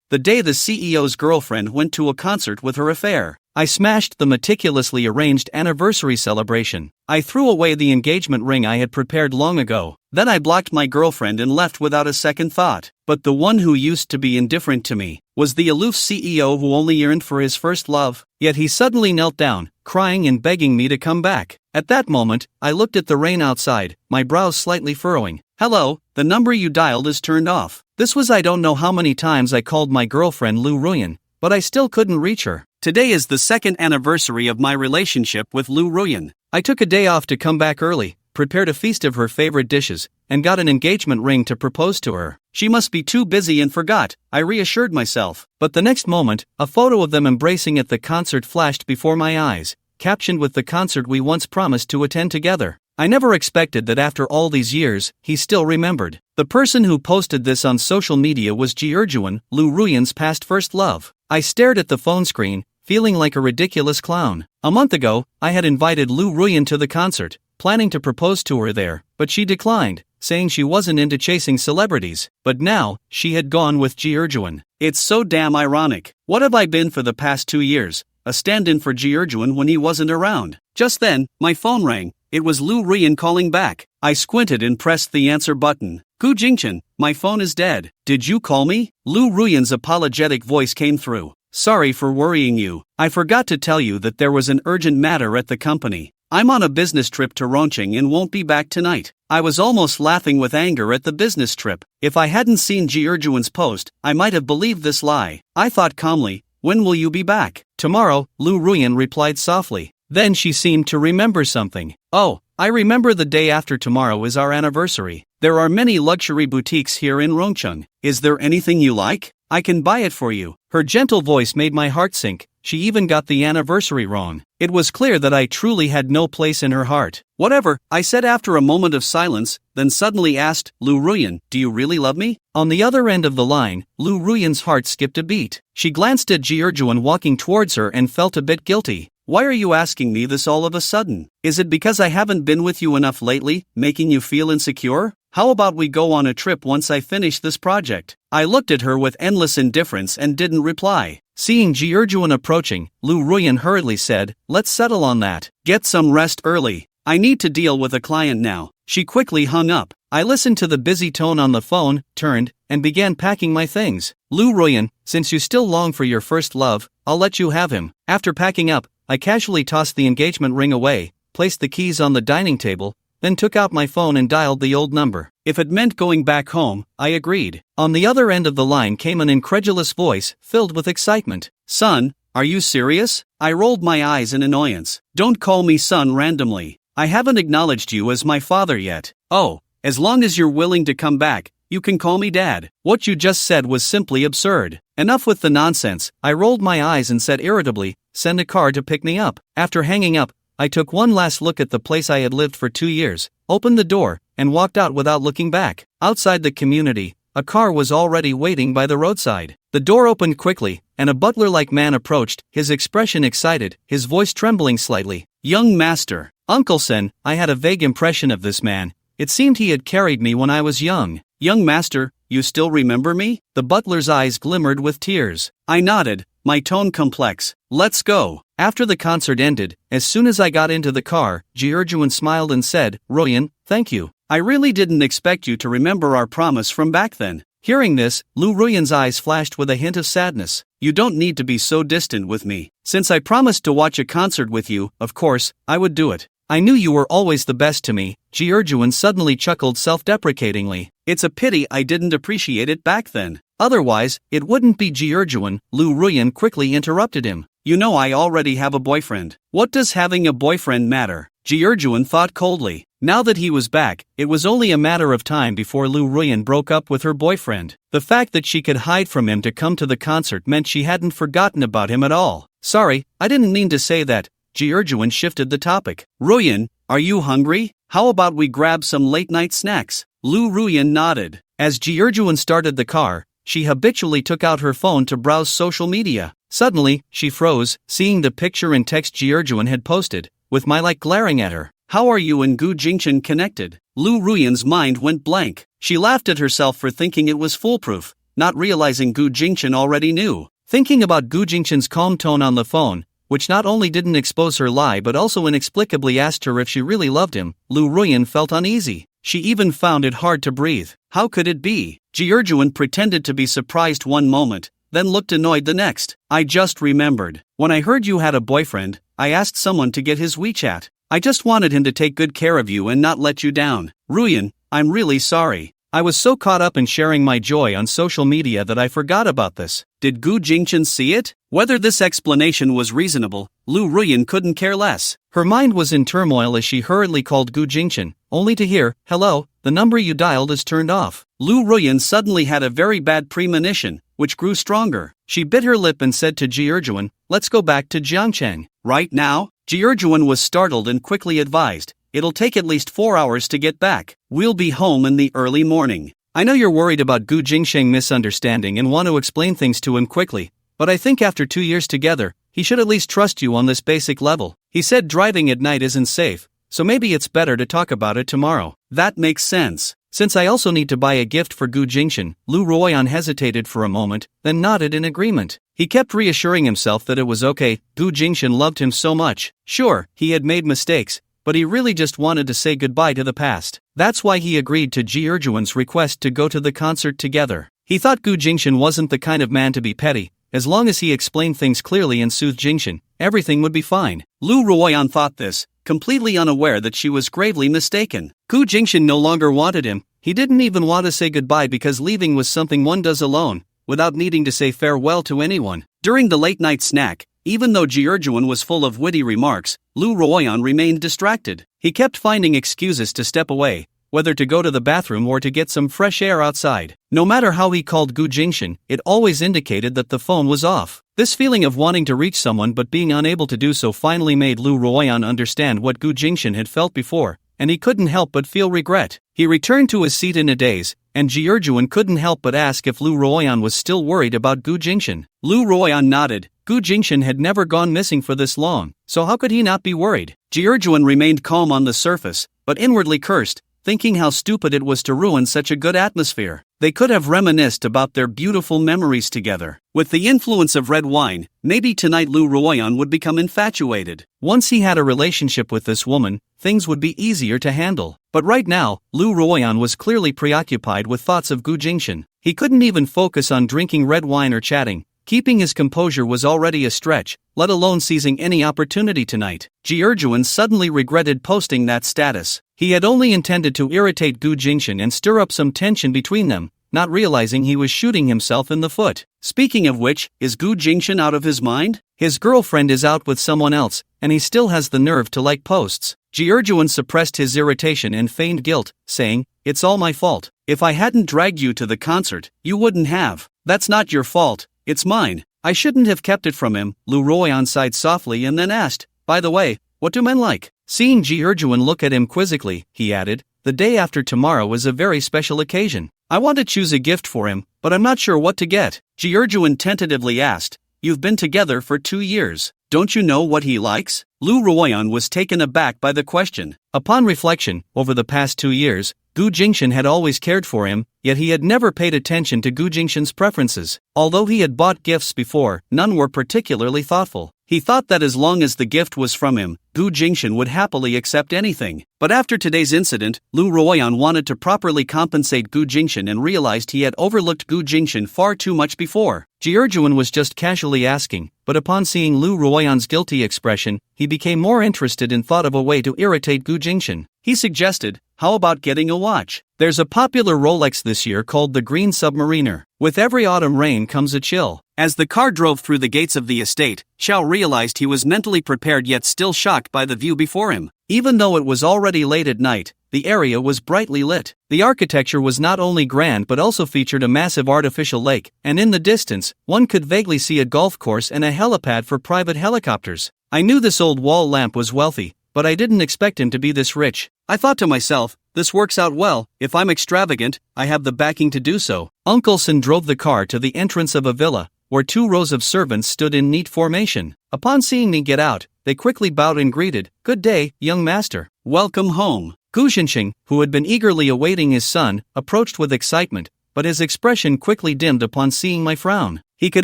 the day the CEO's girlfriend went to a concert with her affair. I smashed the meticulously arranged anniversary celebration. I threw away the engagement ring I had prepared long ago. Then I blocked my girlfriend and left without a second thought. But the one who used to be indifferent to me was the aloof CEO who only yearned for his first love. Yet he suddenly knelt down, crying and begging me to come back. At that moment, I looked at the rain outside, my brows slightly furrowing. "Hello, the number you dialed is turned off." This was I don't know how many times I called my girlfriend Ruan, but I still couldn't reach her. Today is the second anniversary of my relationship with Ruan. I took a day off to come back early, prepared a feast of her favorite dishes, and got an engagement ring to propose to her. She must be too busy and forgot, I reassured myself. But the next moment, a photo of them embracing at the concert flashed before my eyes, captioned with the concert we once promised to attend together. I never expected that after all these years, he still remembered. The person who posted this on social media was Ruan, Ruan's past first love. I stared at the phone screen, feeling like a ridiculous clown. A month ago, I had invited Ruan to the concert, planning to propose to her there, but she declined, saying she wasn't into chasing celebrities. But now, she had gone with Ruan. It's so damn ironic. What have I been for the past 2 years? A stand-in for Ruan when he wasn't around. Just then, my phone rang. It was Ruan calling back. I squinted and pressed the answer button. "Gu Jingchen, my phone is dead. Did you call me?" Ruan's apologetic voice came through. "Sorry for worrying you. I forgot to tell you that there was an urgent matter at the company. I'm on a business trip to Roncheng and won't be back tonight." I was almost laughing with anger at the business trip. If I hadn't seen Ruan's post, I might have believed this lie. I thought calmly, "When will you be back?" "Tomorrow," Ruan replied softly. Then she seemed to remember something. "Oh, I remember the day after tomorrow is our anniversary. There are many luxury boutiques here in Roncheng. Is there anything you like? I can buy it for you." Her gentle voice made my heart sink. She even got the anniversary wrong. It was clear that I truly had no place in her heart. "Whatever," I said after a moment of silence, then suddenly asked, "Ruan, do you really love me?" On the other end of the line, Ruan's heart skipped a beat. She glanced at Ruan walking towards her and felt a bit guilty. "Why are you asking me this all of a sudden? Is it because I haven't been with you enough lately, making you feel insecure? How about we go on a trip once I finish this project?" I looked at her with endless indifference and didn't reply. Seeing Ruan approaching, Ruan hurriedly said, "Let's settle on that. Get some rest early. I need to deal with a client now." She quickly hung up. I listened to the busy tone on the phone, turned, and began packing my things. "Ruan, since you still long for your first love, I'll let you have him." After packing up, I casually tossed the engagement ring away, placed the keys on the dining table, then took out my phone and dialed the old number. If it meant going back home, I agreed. On the other end of the line came an incredulous voice, filled with excitement. "Son, are you serious?" I rolled my eyes in annoyance. "Don't call me son randomly. I haven't acknowledged you as my father yet." "Oh, as long as you're willing to come back, you can call me Dad." What you just said was simply absurd. Enough with the nonsense, I rolled my eyes and said irritably, "Send a car to pick me up." After hanging up, I took one last look at the place I had lived for 2 years, opened the door, and walked out without looking back. Outside the community, a car was already waiting by the roadside. The door opened quickly, and a butler-like man approached, his expression excited, his voice trembling slightly. "Young master." Uncle Sen, I had a vague impression of this man. It seemed he had carried me when I was young. "Young master, you still remember me?" The butler's eyes glimmered with tears. I nodded, my tone complex. "Let's go." After the concert ended, as soon as I got into the car, Ruan smiled and said, "Ruan, thank you. I really didn't expect you to remember our promise from back then." Hearing this, Ruan's eyes flashed with a hint of sadness. "You don't need to be so distant with me. Since I promised to watch a concert with you, of course, I would do it. I knew you were always the best to me." Ruan suddenly chuckled self-deprecatingly. "It's a pity I didn't appreciate it back then. Otherwise, it wouldn't be Ruan." Ruan quickly interrupted him. "You know I already have a boyfriend. What does having a boyfriend matter?" Ruan thought coldly. Now that he was back, it was only a matter of time before Ruan broke up with her boyfriend. The fact that she could hide from him to come to the concert meant she hadn't forgotten about him at all. "Sorry, I didn't mean to say that." Ruan shifted the topic. "Ruan, are you hungry? How about we grab some late-night snacks?" Ruan nodded. As Ruan started the car, she habitually took out her phone to browse social media. Suddenly, she froze, seeing the picture and text Ruan had posted, with my like glaring at her. "How are you and Gu Jingchen connected?" Ruan's mind went blank. She laughed at herself for thinking it was foolproof. not realizing Gu Jingchen already knew. Thinking about Gu Jingchen's calm tone on the phone, which not only didn't expose her lie but also inexplicably asked her if she really loved him, Ruan felt uneasy. She even found it hard to breathe. How could it be? Juan pretended to be surprised one moment, then looked annoyed the next. I just remembered. When I heard you had a boyfriend, I asked someone to get his WeChat. I just wanted him to take good care of you and not let you down. Ruan, I'm really sorry. I was so caught up in sharing my joy on social media that I forgot about this. Did Gu Jingchen see it? Whether this explanation was reasonable, Ruan couldn't care less. Her mind was in turmoil as she hurriedly called Gu Jingchen, only to hear, "Hello, the number you dialed is turned off." Ruan suddenly had a very bad premonition, which grew stronger. She bit her lip and said to Juan, "Let's go back to Jiangcheng." Right now? Juan was startled and quickly advised, "It'll take at least 4 hours to get back. We'll be home in the early morning. I know you're worried about Gu Jingsheng misunderstanding and want to explain things to him quickly, but I think after 2 years together, he should at least trust you on this basic level. He said driving at night isn't safe, so maybe it's better to talk about it tomorrow." That makes sense. Since I also need to buy a gift for Gu Jingchen, Ruan hesitated for a moment, then nodded in agreement. He kept reassuring himself that it was okay, Gu Jingchen loved him so much. Sure, he had made mistakes, but he really just wanted to say goodbye to the past. That's why he agreed to Juan's request to go to the concert together. He thought Gu Jingchen wasn't the kind of man to be petty. As long as he explained things clearly and soothed Jingchen, everything would be fine. Ruan thought this, completely unaware that she was gravely mistaken. Gu Jingchen no longer wanted him. He didn't even want to say goodbye because leaving was something one does alone, without needing to say farewell to anyone. During the late-night snack, even though Juan was full of witty remarks, Ruan remained distracted. He kept finding excuses to step away, whether to go to the bathroom or to get some fresh air outside. No matter how he called Gu Jingchen, it always indicated that the phone was off. This feeling of wanting to reach someone but being unable to do so finally made Ruan understand what Gu Jingchen had felt before, and he couldn't help but feel regret. He returned to his seat in a daze, and Juan couldn't help but ask if Ruan was still worried about Gu Jingchen. Ruan nodded. Gu Jingchen had never gone missing for this long, so how could he not be worried? Juan remained calm on the surface, but inwardly cursed, thinking how stupid it was to ruin such a good atmosphere. They could have reminisced about their beautiful memories together. With the influence of red wine, maybe tonight Ruan would become infatuated. Once he had a relationship with this woman, things would be easier to handle. But right now, Ruan was clearly preoccupied with thoughts of Gu Jingchen. He couldn't even focus on drinking red wine or chatting. Keeping his composure was already a stretch, let alone seizing any opportunity tonight. Juan suddenly regretted posting that status. He had only intended to irritate Gu Jingchen and stir up some tension between them, not realizing he was shooting himself in the foot. Speaking of which, is Gu Jingchen out of his mind? His girlfriend is out with someone else, and he still has the nerve to like posts. Juan suppressed his irritation and feigned guilt, saying, "It's all my fault. If I hadn't dragged you to the concert, you wouldn't have. That's not your fault. It's mine. I shouldn't have kept it from him." Ruan sighed softly and then asked, "By the way, what do men like?" Seeing Juan look at him quizzically, he added, "The day after tomorrow is a very special occasion. I want to choose a gift for him, but I'm not sure what to get." Juan tentatively asked, "You've been together for 2 years. Don't you know what he likes?" Ruan was taken aback by the question. Upon reflection, over the past 2 years, Gu Jingchen had always cared for him, yet he had never paid attention to Gu Jingchen's preferences. Although he had bought gifts before, none were particularly thoughtful. He thought that as long as the gift was from him, Gu Jingchen would happily accept anything. But after today's incident, Ruan wanted to properly compensate Gu Jingchen and realized he had overlooked Gu Jingchen far too much before. Juan was just casually asking, but upon seeing Ruan's guilty expression, he became more interested and thought of a way to irritate Gu Jingchen. He suggested, "How about getting a watch? There's a popular Rolex this year called the Green Submariner. With every autumn rain comes a chill." As the car drove through the gates of the estate, Xiao realized he was mentally prepared yet still shocked by the view before him. Even though it was already late at night, the area was brightly lit. The architecture was not only grand but also featured a massive artificial lake, and in the distance, one could vaguely see a golf course and a helipad for private helicopters. "I knew this old wall lamp was wealthy, but I didn't expect him to be this rich. I thought to myself, this works out well. If I'm extravagant, I have the backing to do so." Uncle Sin drove the car to the entrance of a villa, where 2 rows of servants stood in neat formation. Upon seeing me get out, they quickly bowed and greeted, "Good day, young master. Welcome home." Gu Jingchen, who had been eagerly awaiting his son, approached with excitement, but his expression quickly dimmed upon seeing my frown. He could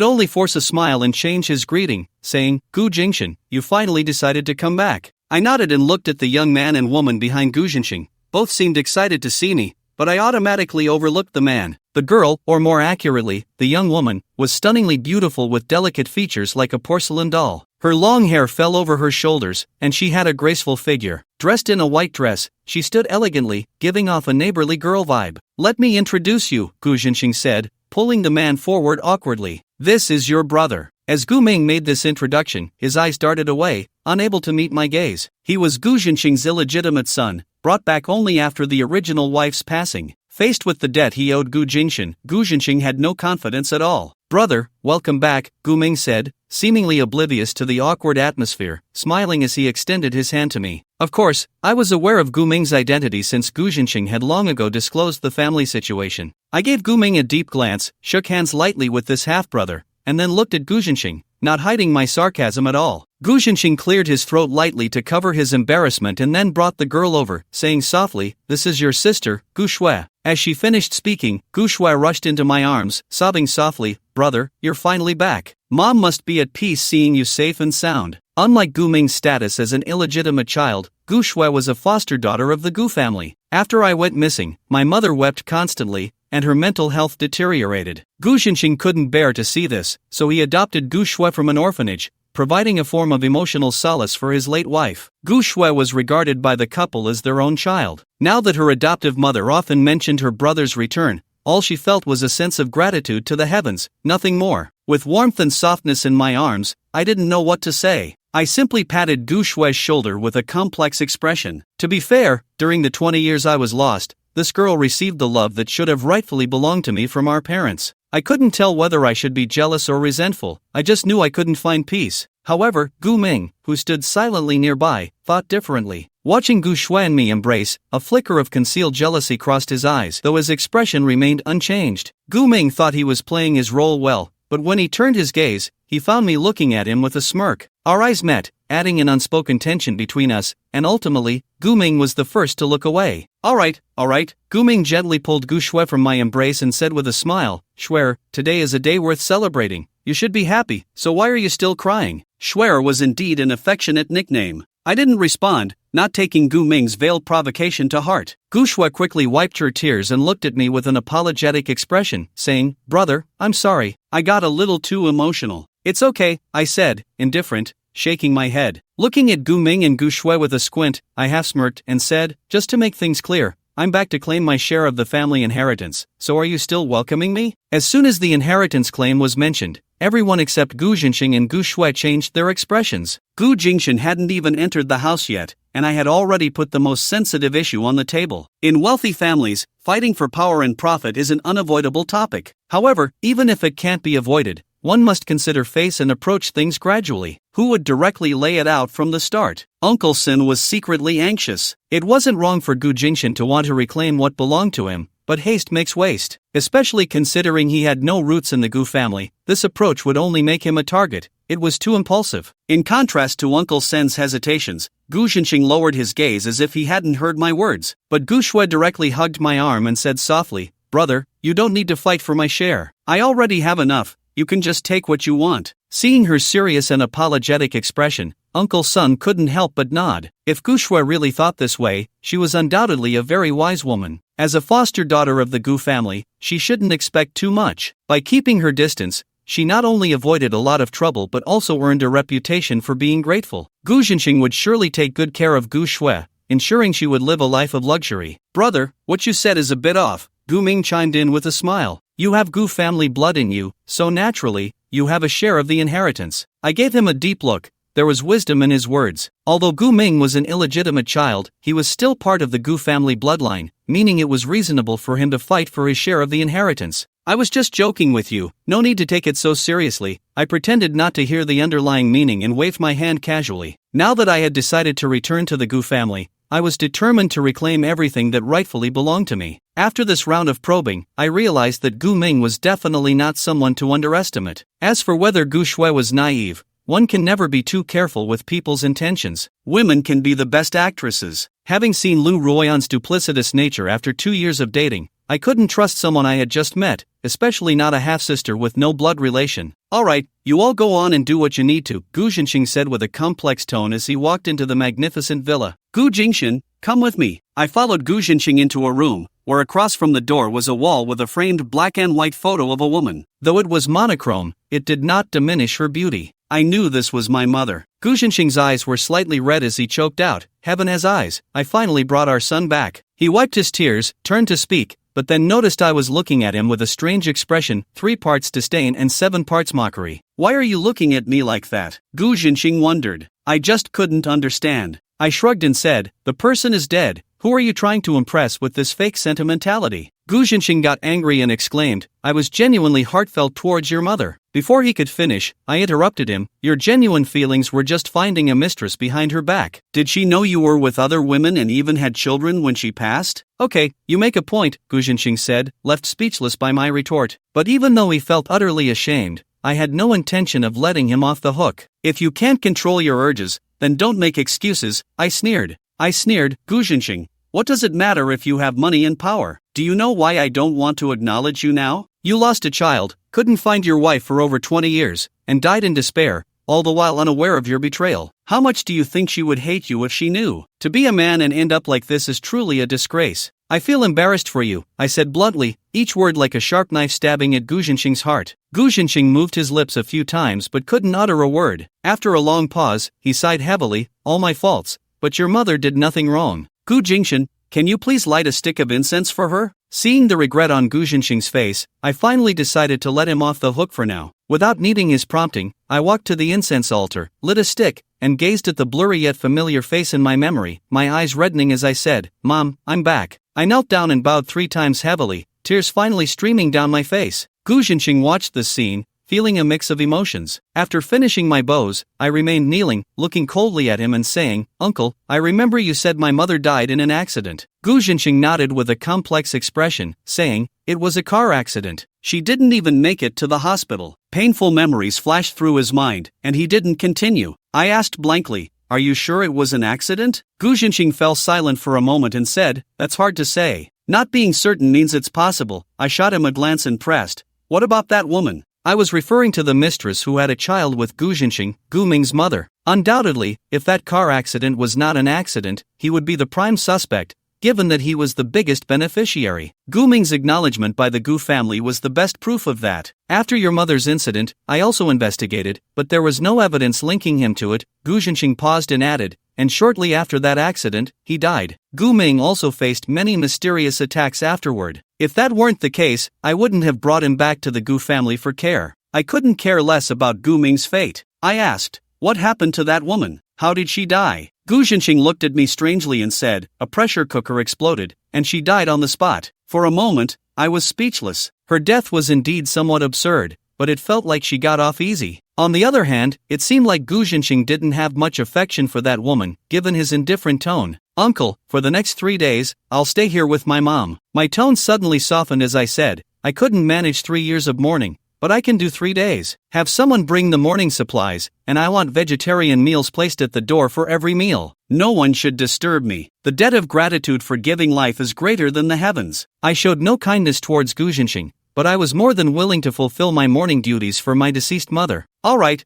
only force a smile and change his greeting, saying, "Gu Jingshan, you finally decided to come back." I nodded and looked at the young man and woman behind Gu Jingshan. Both seemed excited to see me, but I automatically overlooked the man. The girl, or more accurately, the young woman, was stunningly beautiful with delicate features like a porcelain doll. Her long hair fell over her shoulders, and she had a graceful figure. Dressed in a white dress, she stood elegantly, giving off a neighborly girl vibe. "Let me introduce you," Gu Jingshan said, pulling the man forward awkwardly. "This is your brother." As Gu Ming made this introduction, his eyes darted away, unable to meet my gaze. He was Gu Jingshan's illegitimate son, brought back only after the original wife's passing. Faced with the debt he owed Gu Jingshan had no confidence at all. "Brother, welcome back," Gu Ming said, seemingly oblivious to the awkward atmosphere, smiling as he extended his hand to me. Of course, I was aware of Gu Ming's identity since Gu Jingshan had long ago disclosed the family situation. I gave Gu Ming a deep glance, shook hands lightly with this half-brother, and then looked at Gu Jingshan, not hiding my sarcasm at all. Gu Jingshan cleared his throat lightly to cover his embarrassment and then brought the girl over, saying softly, "This is your sister, Gu Shui." As she finished speaking, Gu Shui rushed into my arms, sobbing softly, "Brother, you're finally back. Mom must be at peace seeing you safe and sound." Unlike Gu Ming's status as an illegitimate child, Gu Shui was a foster daughter of the Gu family. After I went missing, my mother wept constantly, and her mental health deteriorated. Gu Jingshan couldn't bear to see this, so he adopted Gu Shui from an orphanage, providing a form of emotional solace for his late wife. Gu Shui was regarded by the couple as their own child. Now that her adoptive mother often mentioned her brother's return, all she felt was a sense of gratitude to the heavens, nothing more. With warmth and softness in my arms, I didn't know what to say. I simply patted Gu Shui's shoulder with a complex expression. To be fair, during the 20 years I was lost, this girl received the love that should have rightfully belonged to me from our parents. I couldn't tell whether I should be jealous or resentful, I just knew I couldn't find peace. However, Gu Ming, who stood silently nearby, thought differently. Watching Gu Shui and me embrace, a flicker of concealed jealousy crossed his eyes, though his expression remained unchanged. Gu Ming thought he was playing his role well, but when he turned his gaze, he found me looking at him with a smirk. Our eyes met, adding an unspoken tension between us, and ultimately, Gu Ming was the first to look away. All right. Gu Ming gently pulled Gu Shui from my embrace and said with a smile, "Shui, today is a day worth celebrating. You should be happy, so why are you still crying?" Shui was indeed an affectionate nickname. I didn't respond, not taking Gu Ming's veiled provocation to heart. Gu Shui quickly wiped her tears and looked at me with an apologetic expression, saying, "Brother, I'm sorry, I got a little too emotional." "It's okay," I said, indifferent, shaking my head. Looking at Gu Ming and Gu Shui with a squint, I half smirked and said, "Just to make things clear, I'm back to claim my share of the family inheritance, so are you still welcoming me?" As soon as the inheritance claim was mentioned, everyone except Gu Jingshan and Gu Shui changed their expressions. Gu Jingshan hadn't even entered the house yet, and I had already put the most sensitive issue on the table. In wealthy families, fighting for power and profit is an unavoidable topic. However, even if it can't be avoided, one must consider face and approach things gradually. Who would directly lay it out from the start? Uncle Sin was secretly anxious. It wasn't wrong for Gu Jingshan to want to reclaim what belonged to him, but haste makes waste. Especially considering he had no roots in the Gu family, this approach would only make him a target. It was too impulsive. In contrast to Uncle Sen's hesitations, Gu Jingshan lowered his gaze as if he hadn't heard my words. But Gu Shui directly hugged my arm and said softly, "Brother, you don't need to fight for my share. I already have enough. You can just take what you want." Seeing her serious and apologetic expression, Uncle Sun couldn't help but nod. If Gu Shui really thought this way, she was undoubtedly a very wise woman. As a foster daughter of the Gu family, she shouldn't expect too much. By keeping her distance, she not only avoided a lot of trouble but also earned a reputation for being grateful. Gu Jingshan would surely take good care of Gu Shui, ensuring she would live a life of luxury. "Brother, what you said is a bit off," Gu Ming chimed in with a smile. "You have Gu family blood in you, so naturally, you have a share of the inheritance." I gave him a deep look. There was wisdom in his words. Although Gu Ming was an illegitimate child, he was still part of the Gu family bloodline, meaning it was reasonable for him to fight for his share of the inheritance. "I was just joking with you, no need to take it so seriously." I pretended not to hear the underlying meaning and waved my hand casually. Now that I had decided to return to the Gu family, I was determined to reclaim everything that rightfully belonged to me. After this round of probing, I realized that Gu Ming was definitely not someone to underestimate. As for whether Gu Shui was naive, one can never be too careful with people's intentions. Women can be the best actresses. Having seen Lu Ruan's duplicitous nature after 2 years of dating, I couldn't trust someone I had just met, especially not a half-sister with no blood relation. Alright, you all go on and do what you need to, Gu Jinxing said with a complex tone as he walked into the magnificent villa. Gu Jinxing, come with me. I followed Gu Jinxing into a room, where across from the door was a wall with a framed black and white photo of a woman. Though it was monochrome, it did not diminish her beauty. I knew this was my mother. Gu Jinxing's eyes were slightly red as he choked out, "Heaven has eyes, I finally brought our son back." He wiped his tears, turned to speak, but then noticed I was looking at him with a strange expression, 3 parts disdain and 7 parts mockery. "Why are you looking at me like that?" Gu Jinxing wondered. I just couldn't understand. I shrugged and said, "The person is dead. Who are you trying to impress with this fake sentimentality?" Gu Jinxing got angry and exclaimed, "I was genuinely heartfelt towards your mother." Before he could finish, I interrupted him, "Your genuine feelings were just finding a mistress behind her back. Did she know you were with other women and even had children when she passed?" "Okay, you make a point," Gu Jinxing said, left speechless by my retort. But even though he felt utterly ashamed, I had no intention of letting him off the hook. "If you can't control your urges, then don't make excuses," I sneered. "Gu Jinxing, what does it matter if you have money and power? Do you know why I don't want to acknowledge you now? You lost a child, couldn't find your wife for over 20 years, and died in despair, all the while unaware of your betrayal. How much do you think she would hate you if she knew? To be a man and end up like this is truly a disgrace. I feel embarrassed for you," I said bluntly, each word like a sharp knife stabbing at Gu Jinxing's heart. Gu Jinxing moved his lips a few times but couldn't utter a word. After a long pause, he sighed heavily, "All my faults, but your mother did nothing wrong. Gu Jinxing, can you please light a stick of incense for her?" Seeing the regret on Gu Jinxing's face, I finally decided to let him off the hook for now. Without needing his prompting, I walked to the incense altar, lit a stick, and gazed at the blurry yet familiar face in my memory, my eyes reddening as I said, "Mom, I'm back." I knelt down and bowed 3 times heavily, tears finally streaming down my face. Gu Jinxing watched this scene, feeling a mix of emotions. After finishing my bows, I remained kneeling, looking coldly at him and saying, "Uncle, I remember you said my mother died in an accident." Gu Jinxing nodded with a complex expression, saying, "It was a car accident. She didn't even make it to the hospital." Painful memories flashed through his mind, and he didn't continue. I asked blankly, "Are you sure it was an accident?" Gu Jinxing fell silent for a moment and said, "That's hard to say. Not being certain means it's possible." I shot him a glance and pressed, "What about that woman?" I was referring to the mistress who had a child with Gu Jinxing, Gu Ming's mother. Undoubtedly, if that car accident was not an accident, he would be the prime suspect, given that he was the biggest beneficiary. Gu Ming's acknowledgement by the Gu family was the best proof of that. After your mother's incident, I also investigated, but there was no evidence linking him to it. Gu Jinxing paused and added, "And shortly after that accident, he died." Gu Ming also faced many mysterious attacks afterward. If that weren't the case, I wouldn't have brought him back to the Gu family for care. I couldn't care less about Gu Ming's fate. I asked, "What happened to that woman? How did she die?" Gu Jinxing looked at me strangely and said, "A pressure cooker exploded, and she died on the spot." For a moment, I was speechless. Her death was indeed somewhat absurd, but it felt like she got off easy. On the other hand, it seemed like Gu Jinxing didn't have much affection for that woman, given his indifferent tone. "Uncle, for the next 3 days, I'll stay here with my mom." My tone suddenly softened as I said, "I couldn't manage 3 years of mourning, but I can do 3 days. Have someone bring the mourning supplies, and I want vegetarian meals placed at the door for every meal. No one should disturb me. The debt of gratitude for giving life is greater than the heavens." I showed no kindness towards Gu Jinxing, but I was more than willing to fulfill my mourning duties for my deceased mother. All right,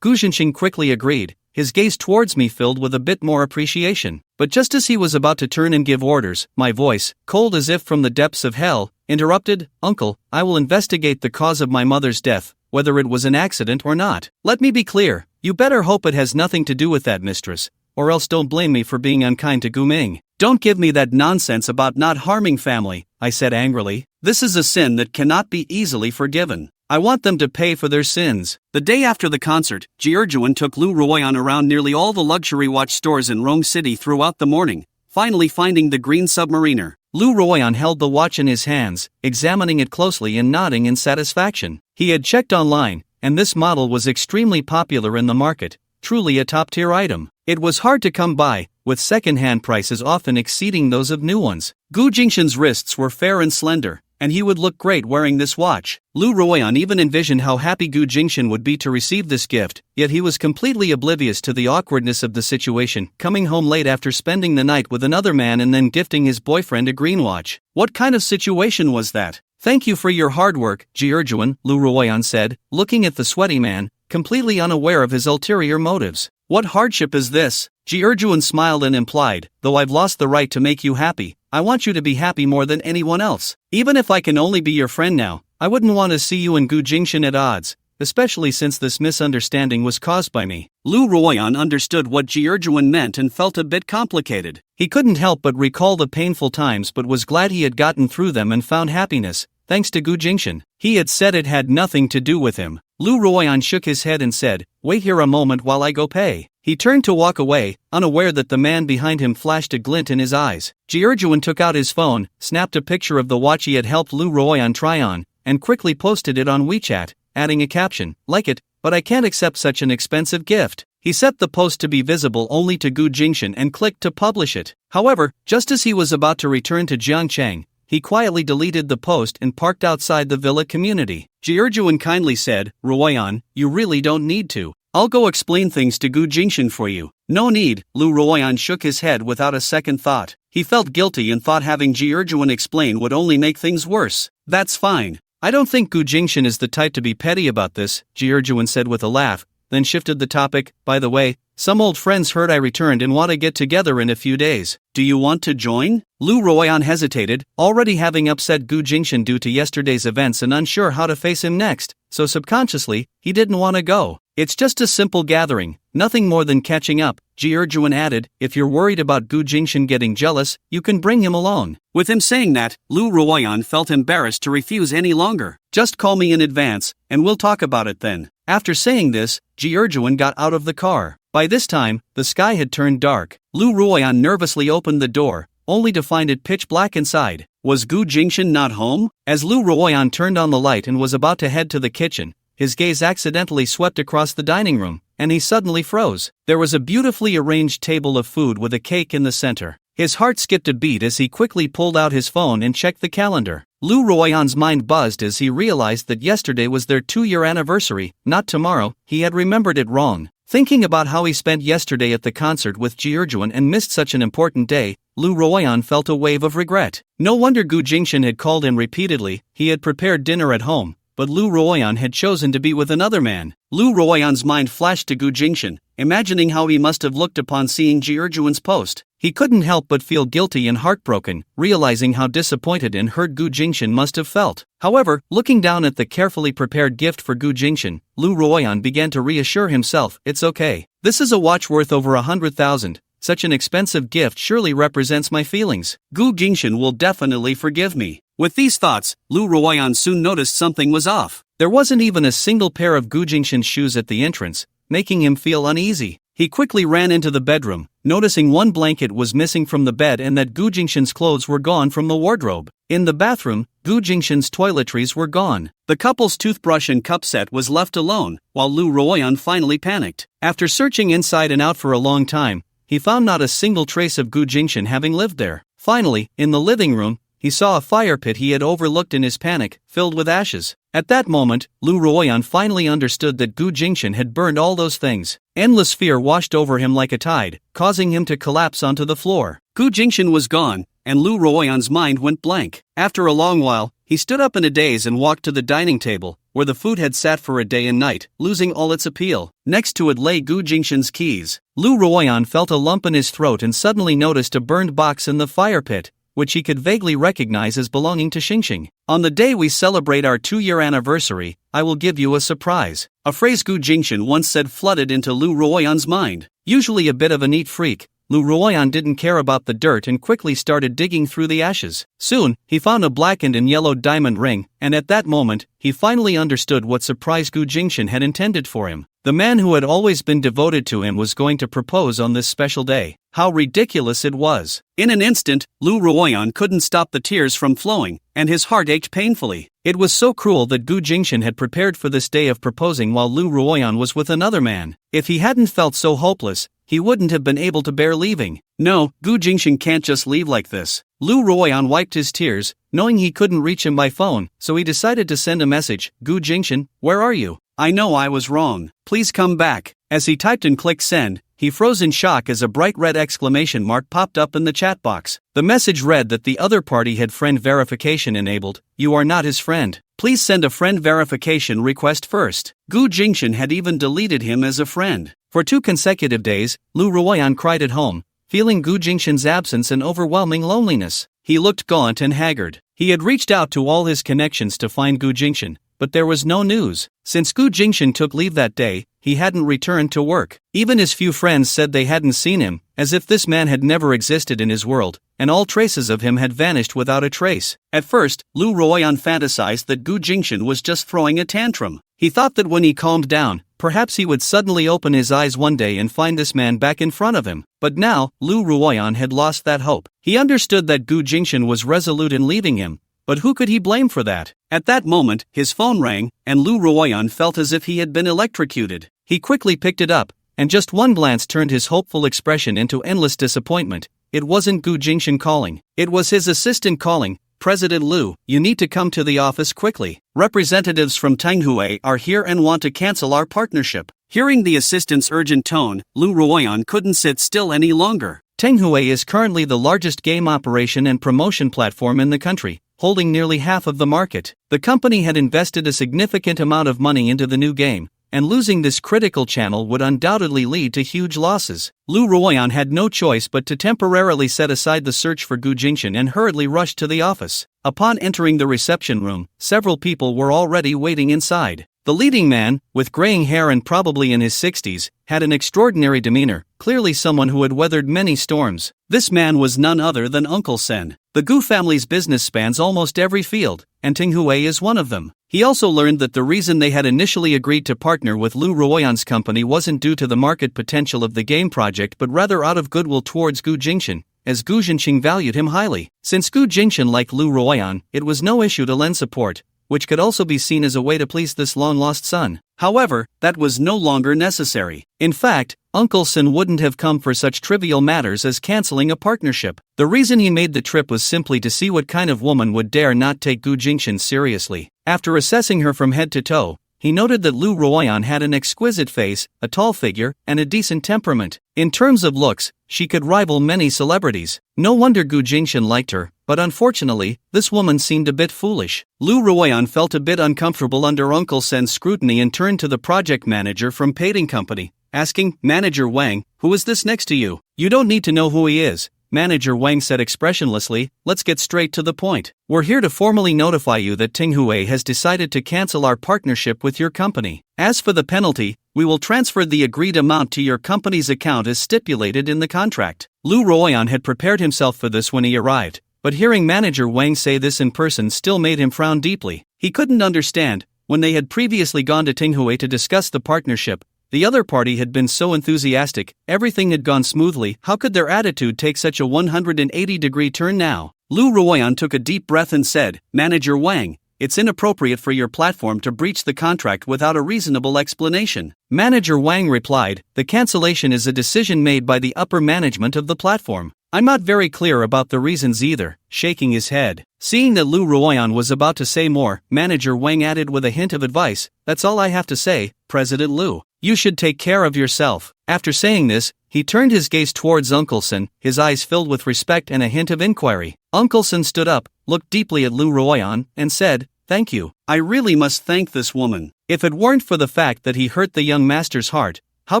Gu Jinxing quickly agreed, his gaze towards me filled with a bit more appreciation. But just as he was about to turn and give orders, my voice, cold as if from the depths of hell, interrupted, "Uncle, I will investigate the cause of my mother's death, whether it was an accident or not. Let me be clear, you better hope it has nothing to do with that mistress, or else don't blame me for being unkind to Gu Ming. Don't give me that nonsense about not harming family," I said angrily. "This is a sin that cannot be easily forgiven. I want them to pay for their sins." The day after the concert, Ruan took Ruan around nearly all the luxury watch stores in Rome City throughout the morning, finally finding the green submariner. Ruan held the watch in his hands, examining it closely and nodding in satisfaction. He had checked online, and this model was extremely popular in the market, truly a top-tier item. It was hard to come by, with second-hand prices often exceeding those of new ones. Gu Jinxing's wrists were fair and slender, and he would look great wearing this watch. Lu Ruan even envisioned how happy Gu Jingshan would be to receive this gift, yet he was completely oblivious to the awkwardness of the situation, coming home late after spending the night with another man and then gifting his boyfriend a green watch. What kind of situation was that? Thank you for your hard work, Jiurjuan, Lu Ruan said, looking at the sweaty man, completely unaware of his ulterior motives. What hardship is this? Jiurjuan smiled and implied, though I've lost the right to make you happy, I want you to be happy more than anyone else. Even if I can only be your friend now, I wouldn't want to see you and Gu Jingshan at odds, especially since this misunderstanding was caused by me. Lu Ruan understood what Jiurjuan meant and felt a bit complicated. He couldn't help but recall the painful times but was glad he had gotten through them and found happiness, thanks to Gu Jingshan. He had said it had nothing to do with him. Lu Ruan shook his head and said, "Wait here a moment while I go pay." He turned to walk away, unaware that the man behind him flashed a glint in his eyes. Jiurjuan took out his phone, snapped a picture of the watch he had helped Lu Ruan try on, and quickly posted it on WeChat, adding a caption, "Like it, but I can't accept such an expensive gift." He set the post to be visible only to Gu Jingshan and clicked to publish it. However, just as he was about to return to Jiangcheng, he quietly deleted the post and parked outside the villa community. Jiurjuan kindly said, "Ruan, you really don't need to. I'll go explain things to Gu Jingshan for you." "No need," Lu Ruan shook his head without a second thought. He felt guilty and thought having Jiurjuan explain would only make things worse. "That's fine. I don't think Gu Jingshan is the type to be petty about this," Jiurjuan said with a laugh, then shifted the topic. "By the way, some old friends heard I returned and want to get together in a few days. Do you want to join?" Lu Ruan hesitated, already having upset Gu Jingshan due to yesterday's events and unsure how to face him next, so subconsciously, he didn't want to go. "It's just a simple gathering, nothing more than catching up," Jiurjuan added. "If you're worried about Gu Jingshan getting jealous, you can bring him along." With him saying that, Lu Ruan felt embarrassed to refuse any longer. "Just call me in advance, and we'll talk about it then." After saying this, Jiurjuan got out of the car. By this time, the sky had turned dark. Lu Ruan nervously opened the door, only to find it pitch black inside. Was Gu Jingshan not home? As Lu Ruan turned on the light and was about to head to the kitchen, his gaze accidentally swept across the dining room, and he suddenly froze. There was a beautifully arranged table of food with a cake in the center. His heart skipped a beat as he quickly pulled out his phone and checked the calendar. Lu Ruan's mind buzzed as he realized that yesterday was their 2-year anniversary, not tomorrow. He had remembered it wrong. Thinking about how he spent yesterday at the concert with Jiurjuan and missed such an important day, Lu Ruan felt a wave of regret. No wonder Gu Jingshan had called him repeatedly. He had prepared dinner at home, but Lu Ruan had chosen to be with another man. Lu Ruan's mind flashed to Gu Jingshan, imagining how he must have looked upon seeing Jiurjuan's post. He couldn't help but feel guilty and heartbroken, realizing how disappointed and hurt Gu Jingshan must have felt. However, looking down at the carefully prepared gift for Gu Jingshan, Lu Ruan began to reassure himself, "It's okay. This is a watch worth over 100,000. Such an expensive gift surely represents my feelings. Gu Jingshan will definitely forgive me." With these thoughts, Lu Ruan soon noticed something was off. There wasn't even a single pair of Gu Jingshan's shoes at the entrance, making him feel uneasy. He quickly ran into the bedroom, noticing one blanket was missing from the bed and that Gu Jingshan's clothes were gone from the wardrobe. In the bathroom, Gu Jingshan's toiletries were gone. The couple's toothbrush and cup set was left alone, while Lu Ruan finally panicked. After searching inside and out for a long time, he found not a single trace of Gu Jingshan having lived there. Finally, in the living room, he saw a fire pit he had overlooked in his panic, filled with ashes. At that moment, Lu Ruan finally understood that Gu Jingshan had burned all those things. Endless fear washed over him like a tide, causing him to collapse onto the floor. Gu Jingshan was gone, and Lu Ruan's mind went blank. After a long while, he stood up in a daze and walked to the dining table, where the food had sat for a day and night, losing all its appeal. Next to it lay Gu Jingshan's keys. Lu Ruan felt a lump in his throat and suddenly noticed a burned box in the fire pit, which he could vaguely recognize as belonging to Xingxing. "On the day we celebrate our 2-year anniversary, I will give you a surprise." A phrase Gu Jingshan once said flooded into Lu Ruan's mind. Usually a bit of a neat freak, Lu Ruan didn't care about the dirt and quickly started digging through the ashes. Soon, he found a blackened and yellowed diamond ring, and at that moment, he finally understood what surprise Gu Jingshan had intended for him. The man who had always been devoted to him was going to propose on this special day. How ridiculous it was. In an instant, Lu Ruan couldn't stop the tears from flowing, and his heart ached painfully. It was so cruel that Gu Jingshan had prepared for this day of proposing while Lu Ruan was with another man. If he hadn't felt so hopeless, he wouldn't have been able to bear leaving. No, Gu Jingxian can't just leave like this. Lu Ruoyan wiped his tears, knowing he couldn't reach him by phone, so he decided to send a message. Gu Jingxian, where are you? I know I was wrong. Please come back. As he typed and clicked send, he froze in shock as a bright red exclamation mark popped up in the chat box. The message read that the other party had friend verification enabled. You are not his friend. Please send a friend verification request first. Gu Jingxian had even deleted him as a friend. For 2 consecutive days, Lu Ruoyan cried at home, feeling Gu Jingxian's absence and overwhelming loneliness. He looked gaunt and haggard. He had reached out to all his connections to find Gu Jingxian, but there was no news. Since Gu Jingxian took leave that day, he hadn't returned to work. Even his few friends said they hadn't seen him, as if this man had never existed in his world, and all traces of him had vanished without a trace. At first, Lu Ruoyan fantasized that Gu Jingxian was just throwing a tantrum. He thought that when he calmed down, perhaps he would suddenly open his eyes one day and find this man back in front of him. But now, Lu Ruoyan had lost that hope. He understood that Gu Jingxian was resolute in leaving him, but who could he blame for that? At that moment, his phone rang, and Lu Ruoyan felt as if he had been electrocuted. He quickly picked it up, and just one glance turned his hopeful expression into endless disappointment. It wasn't Gu Jingxian calling. It was his assistant calling. President Lu, you need to come to the office quickly. Representatives from Tenghue are here and want to cancel our partnership. Hearing the assistant's urgent tone, Lu Ruoyan couldn't sit still any longer. Tenghue is currently the largest game operation and promotion platform in the country, holding nearly half of the market. The company had invested a significant amount of money into the new game, and losing this critical channel would undoubtedly lead to huge losses. Lu Ruoyan had no choice but to temporarily set aside the search for Gu Jingxian and hurriedly rushed to the office. Upon entering the reception room, several people were already waiting inside. The leading man, with graying hair and probably in his 60s, had an extraordinary demeanor, clearly someone who had weathered many storms. This man was none other than Uncle Sen. The Gu family's business spans almost every field, and Tenghue is one of them. He also learned that the reason they had initially agreed to partner with Lu Ruoyan's company wasn't due to the market potential of the game project but rather out of goodwill towards Gu Jingxian, as Gu Jingxian valued him highly. Since Gu Jingxian liked Lu Ruoyan, it was no issue to lend support, which could also be seen as a way to please this long-lost son. However, that was no longer necessary. In fact, Uncle Sen wouldn't have come for such trivial matters as canceling a partnership. The reason he made the trip was simply to see what kind of woman would dare not take Gu Jingxian seriously. After assessing her from head to toe, he noted that Lu Ruoyan had an exquisite face, a tall figure, and a decent temperament. In terms of looks, she could rival many celebrities. No wonder Gu Jingxian liked her, but unfortunately, this woman seemed a bit foolish. Lu Ruoyan felt a bit uncomfortable under Uncle Sen's scrutiny and turned to the project manager from Painting Company, asking, Manager Wang, who is this next to you? You don't need to know who he is. Manager Wang said expressionlessly, let's get straight to the point. We're here to formally notify you that Tenghue has decided to cancel our partnership with your company. As for the penalty, we will transfer the agreed amount to your company's account as stipulated in the contract. Lu Ruoyan had prepared himself for this when he arrived, but hearing Manager Wang say this in person still made him frown deeply. He couldn't understand, when they had previously gone to Tenghue to discuss the partnership, the other party had been so enthusiastic, everything had gone smoothly, how could their attitude take such a 180-degree turn now? Lu Ruoyan took a deep breath and said, Manager Wang, it's inappropriate for your platform to breach the contract without a reasonable explanation. Manager Wang replied, the cancellation is a decision made by the upper management of the platform. I'm not very clear about the reasons either, shaking his head. Seeing that Lu Ruoyan was about to say more, Manager Wang added with a hint of advice, that's all I have to say, President Lu. You should take care of yourself. After saying this, he turned his gaze towards Uncle Sen, his eyes filled with respect and a hint of inquiry. Uncle Sen stood up, looked deeply at Lu Ruoyan, and said, thank you. I really must thank this woman. If it weren't for the fact that he hurt the young master's heart, how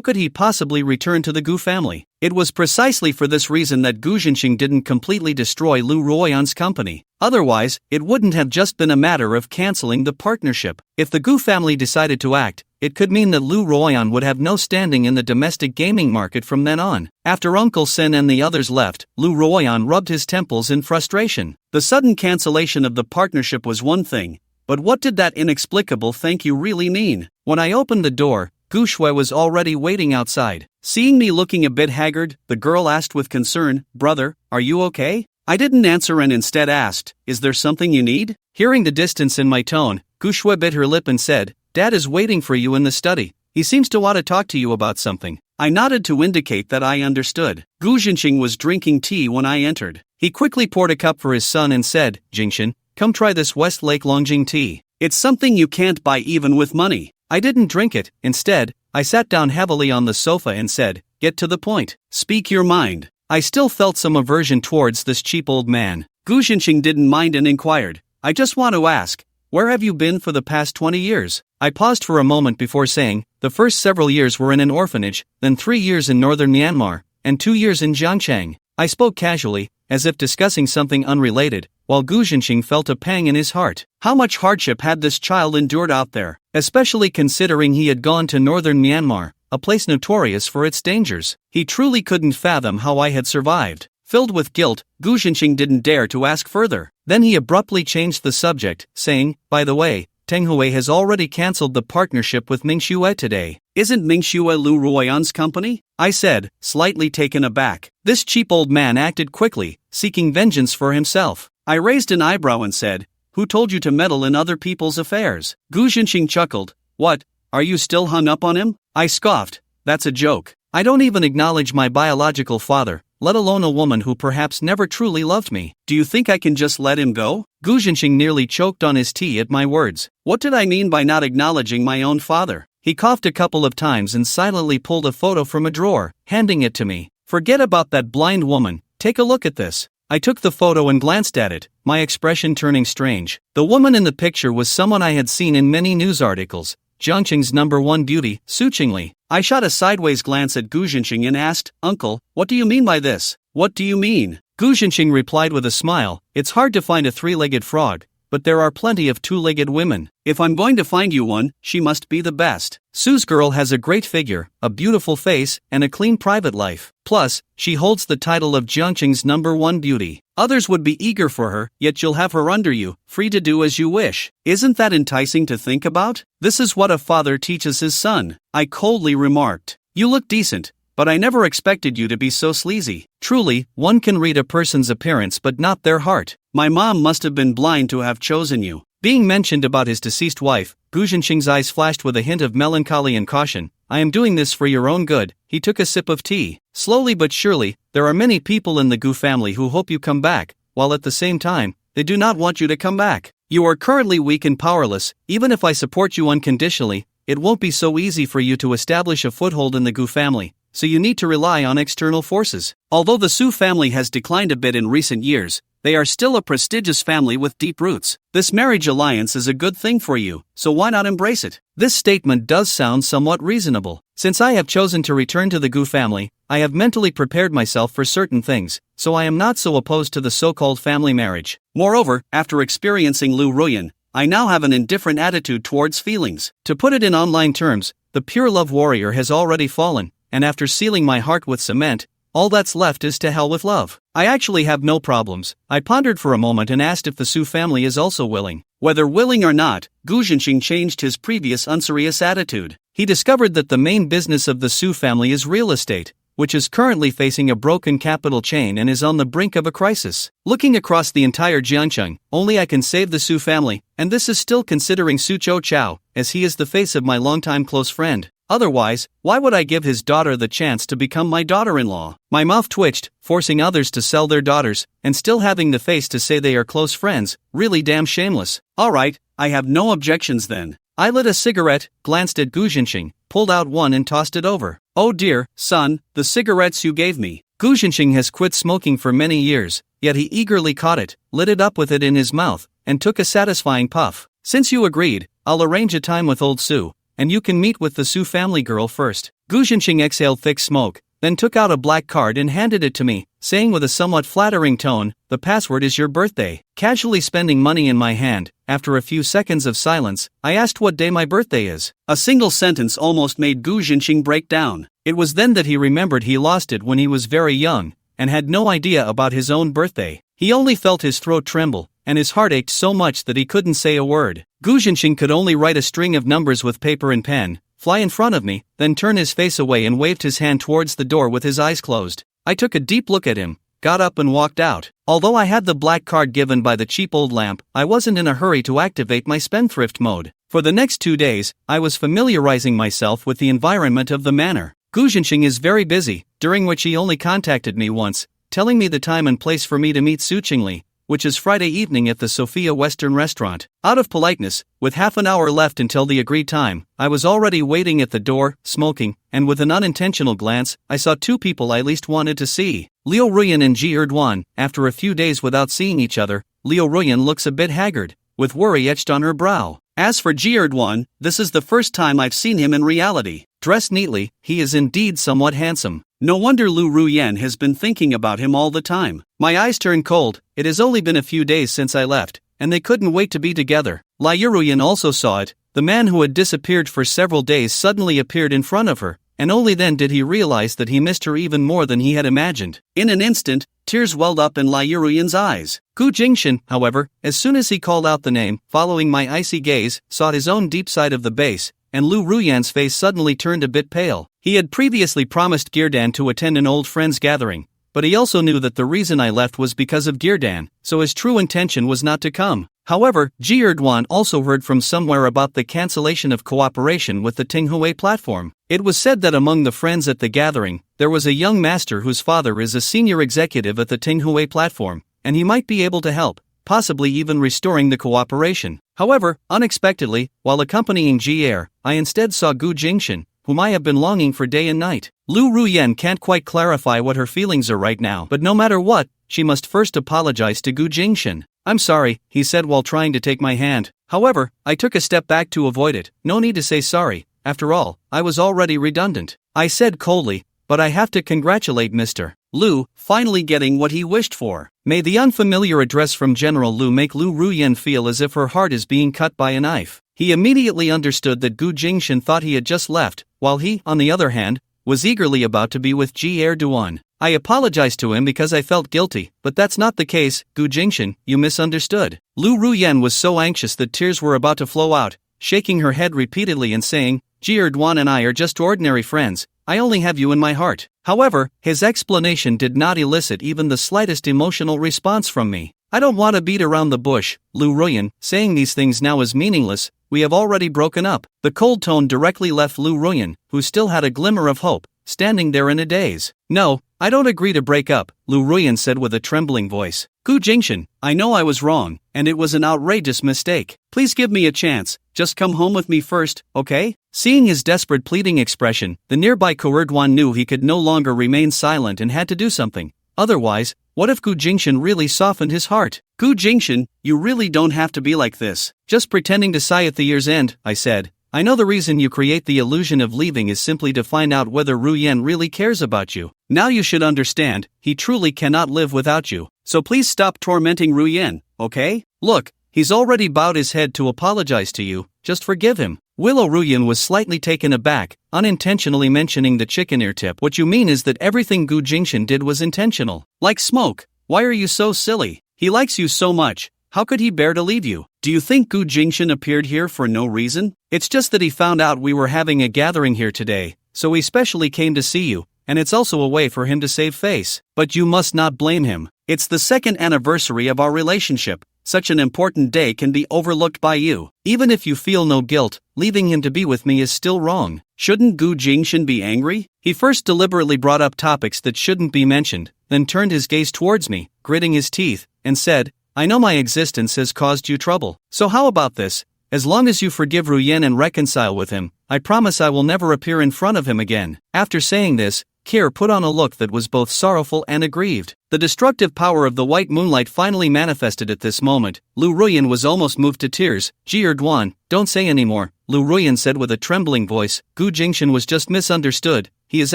could he possibly return to the Gu family? It was precisely for this reason that Gu Jingxian didn't completely destroy Lu Ruoyan's company. Otherwise, it wouldn't have just been a matter of canceling the partnership. If the Gu family decided to act, it could mean that Lu Ruoyan would have no standing in the domestic gaming market from then on. After Uncle Sen and the others left, Lu Ruoyan rubbed his temples in frustration. The sudden cancellation of the partnership was one thing, but what did that inexplicable thank you really mean? When I opened the door, Gu Shui was already waiting outside. Seeing me looking a bit haggard, the girl asked with concern, brother, are you okay? I didn't answer and instead asked, is there something you need? Hearing the distance in my tone, Gu Shui bit her lip and said, Dad is waiting for you in the study. He seems to want to talk to you about something. I nodded to indicate that I understood. Gu Jinxing was drinking tea when I entered. He quickly poured a cup for his son and said, "Jingshan, come try this Westlake Longjing tea. It's something you can't buy even with money." I didn't drink it. Instead, I sat down heavily on the sofa and said, "Get to the point. Speak your mind." I still felt some aversion towards this cheap old man. Gu Jinxing didn't mind and inquired, "I just want to ask, where have you been for the past 20 years? I paused for a moment before saying, "The first several years were in an orphanage, then 3 years in northern Myanmar, and 2 years in Jiangchang." I spoke casually, as if discussing something unrelated, while Gu Jinxing felt a pang in his heart. How much hardship had this child endured out there, especially considering he had gone to northern Myanmar, a place notorious for its dangers? He truly couldn't fathom how I had survived. Filled with guilt, Gu Jinxing didn't dare to ask further. Then he abruptly changed the subject, saying, "By the way, Tenghui has already cancelled the partnership with Mingxue today." "Isn't Mingxue Lu Ruan's company?" I said, slightly taken aback. This cheap old man acted quickly, seeking vengeance for himself. I raised an eyebrow and said, "Who told you to meddle in other people's affairs?" Gu Jinxing chuckled. "What, are you still hung up on him?" I scoffed. "That's a joke. I don't even acknowledge my biological father, let alone a woman who perhaps never truly loved me. Do you think I can just let him go?" Gu Jinxing nearly choked on his tea at my words. What did I mean by not acknowledging my own father? He coughed a couple of times and silently pulled a photo from a drawer, handing it to me. "Forget about that blind woman, take a look at this." I took the photo and glanced at it, my expression turning strange. The woman in the picture was someone I had seen in many news articles, Jiangqing's #1 beauty, Su Chingle. I shot a sideways glance at Gu Jinxing and asked, "Uncle, what do you mean by this?" "What do you mean?" Gu Jinxing replied with a smile, "It's hard to find a 3-legged frog, but there are plenty of 2-legged women. If I'm going to find you one, she must be the best. Su's girl has a great figure, a beautiful face, and a clean private life. Plus, she holds the title of Jiangqing's #1 beauty. Others would be eager for her, yet you'll have her under you, free to do as you wish. Isn't that enticing to think about? This is what a father teaches his son." I coldly remarked, "You look decent, but I never expected you to be so sleazy." Truly, one can read a person's appearance but not their heart. My mom must have been blind to have chosen you. Being mentioned about his deceased wife, Gu Jinxing's eyes flashed with a hint of melancholy and caution. "I am doing this for your own good." He took a sip of tea. "Slowly but surely, there are many people in the Gu family who hope you come back, while at the same time, they do not want you to come back. You are currently weak and powerless. Even if I support you unconditionally, it won't be so easy for you to establish a foothold in the Gu family, so you need to rely on external forces. Although the Su family has declined a bit in recent years, they are still a prestigious family with deep roots. This marriage alliance is a good thing for you, so why not embrace it?" This statement does sound somewhat reasonable. Since I have chosen to return to the Gu family, I have mentally prepared myself for certain things, so I am not so opposed to the so-called family marriage. Moreover, after experiencing Lu Ruan, I now have an indifferent attitude towards feelings. To put it in online terms, the pure love warrior has already fallen, and after sealing my heart with cement, all that's left is to hell with love. I actually have no problems. I pondered for a moment and asked if the Su family is also willing. Whether willing or not, Gu Jinxing changed his previous unserious attitude. He discovered that the main business of the Su family is real estate, which is currently facing a broken capital chain and is on the brink of a crisis. Looking across the entire Jiangcheng, only I can save the Su family, and this is still considering Su Chao, as he is the face of my longtime close friend. Otherwise, why would I give his daughter the chance to become my daughter-in-law? My mouth twitched, forcing others to sell their daughters, and still having the face to say they are close friends, really damn shameless. Alright, I have no objections then. I lit a cigarette, glanced at Gu Jinxing, pulled out one and tossed it over. "Oh dear, son, the cigarettes you gave me." Gu Jinxing has quit smoking for many years, yet he eagerly caught it, lit it up with it in his mouth, and took a satisfying puff. "Since you agreed, I'll arrange a time with old Su, and you can meet with the Su family girl first." Gu Jinxing exhaled thick smoke, then took out a black card and handed it to me, saying with a somewhat flattering tone, "The password is your birthday." Casually spending money in my hand, after a few seconds of silence, I asked what day my birthday is. A single sentence almost made Gu Jinxing break down. It was then that he remembered he lost it when he was very young, and had no idea about his own birthday. He only felt his throat tremble, and his heart ached so much that he couldn't say a word. Gu Jinxing could only write a string of numbers with paper and pen, fly in front of me, then turn his face away and waved his hand towards the door with his eyes closed. I took a deep look at him, got up and walked out. Although I had the black card given by the cheap old lamp, I wasn't in a hurry to activate my spendthrift mode. For the next 2 days, I was familiarizing myself with the environment of the manor. Gu Jinxing is very busy, during which he only contacted me once, telling me the time and place for me to meet Su Chingle, which is Friday evening at the Sophia Western restaurant. Out of politeness, with half an hour left until the agreed time, I was already waiting at the door, smoking, and with an unintentional glance, I saw two people I least wanted to see. Ruan and Ruan. After a few days without seeing each other, Ruan looks a bit haggard, with worry etched on her brow. As for Ruan, this is the first time I've seen him in reality. Dressed neatly, he is indeed somewhat handsome. No wonder Ruan has been thinking about him all the time. My eyes turned cold. It has only been a few days since I left, and they couldn't wait to be together. Ruan also saw it. The man who had disappeared for several days suddenly appeared in front of her, and only then did he realize that he missed her even more than he had imagined. In an instant, tears welled up in Ruan's eyes. Gu Jinxing, however, as soon as he called out the name, following my icy gaze, sought his own deep side of the base, and Ruan's face suddenly turned a bit pale. He had previously promised Girdan to attend an old friends gathering, but he also knew that the reason I left was because of Girdan, so his true intention was not to come. However, Ruan also heard from somewhere about the cancellation of cooperation with the Tinghue platform. It was said that among the friends at the gathering, there was a young master whose father is a senior executive at the Tinghue platform, and he might be able to help, possibly even restoring the cooperation. However, unexpectedly, while accompanying Jier, I instead saw Gu Jinxing, whom I have been longing for day and night. Ruan can't quite clarify what her feelings are right now, but no matter what, she must first apologize to Gu Jinxing. "I'm sorry," he said while trying to take my hand. However, I took a step back to avoid it. "No need to say sorry, after all, I was already redundant," I said coldly, "but I have to congratulate Mr. Lu, finally getting what he wished for." May the unfamiliar address from General Lu make Ruan feel as if her heart is being cut by a knife. He immediately understood that Gu Jinxing thought he had just left, while he, on the other hand, was eagerly about to be with Duan. I apologized to him because I felt guilty, but that's not the case. "Gu Jinxing, you misunderstood." Ruan was so anxious that tears were about to flow out, shaking her head repeatedly and saying, "Duan and I are just ordinary friends, I only have you in my heart." However, his explanation did not elicit even the slightest emotional response from me. "I don't want to beat around the bush, Ruan, saying these things now is meaningless, we have already broken up." The cold tone directly left Ruan, who still had a glimmer of hope, standing there in a daze. "No, I don't agree to break up," Ruan said with a trembling voice. "Gu Jinxing, I know I was wrong, and it was an outrageous mistake. Please give me a chance, just come home with me first, okay?" Seeing his desperate pleading expression, the nearby Ruan knew he could no longer remain silent and had to do something. Otherwise, what if Gu Jinxing really softened his heart? "Gu Jinxing, you really don't have to be like this. Just pretending to sigh at the year's end," I said. "I know the reason you create the illusion of leaving is simply to find out whether Ruan really cares about you. Now you should understand, he truly cannot live without you. So please stop tormenting Ruan, okay? Look, he's already bowed his head to apologize to you, just forgive him." Ruan was slightly taken aback, unintentionally mentioning the chicken ear tip. "What you mean is that everything Gu Jinxing did was intentional. Like smoke. Why are you so silly? He likes you so much. How could he bear to leave you? Do you think Gu Jinxing appeared here for no reason? It's just that he found out we were having a gathering here today, so he specially came to see you, and it's also a way for him to save face. But you must not blame him. It's the second anniversary of our relationship. Such an important day can be overlooked by you. Even if you feel no guilt, leaving him to be with me is still wrong. Shouldn't Gu Jinxing be angry?" He first deliberately brought up topics that shouldn't be mentioned, then turned his gaze towards me, gritting his teeth, and said, "I know my existence has caused you trouble. So how about this? As long as you forgive Ruan and reconcile with him, I promise I will never appear in front of him again." After saying this, Kier put on a look that was both sorrowful and aggrieved. The destructive power of the white moonlight finally manifested at this moment. Ruan was almost moved to tears. "Duan, don't say anymore," Ruan said with a trembling voice. "Gu Jinxing was just misunderstood. He is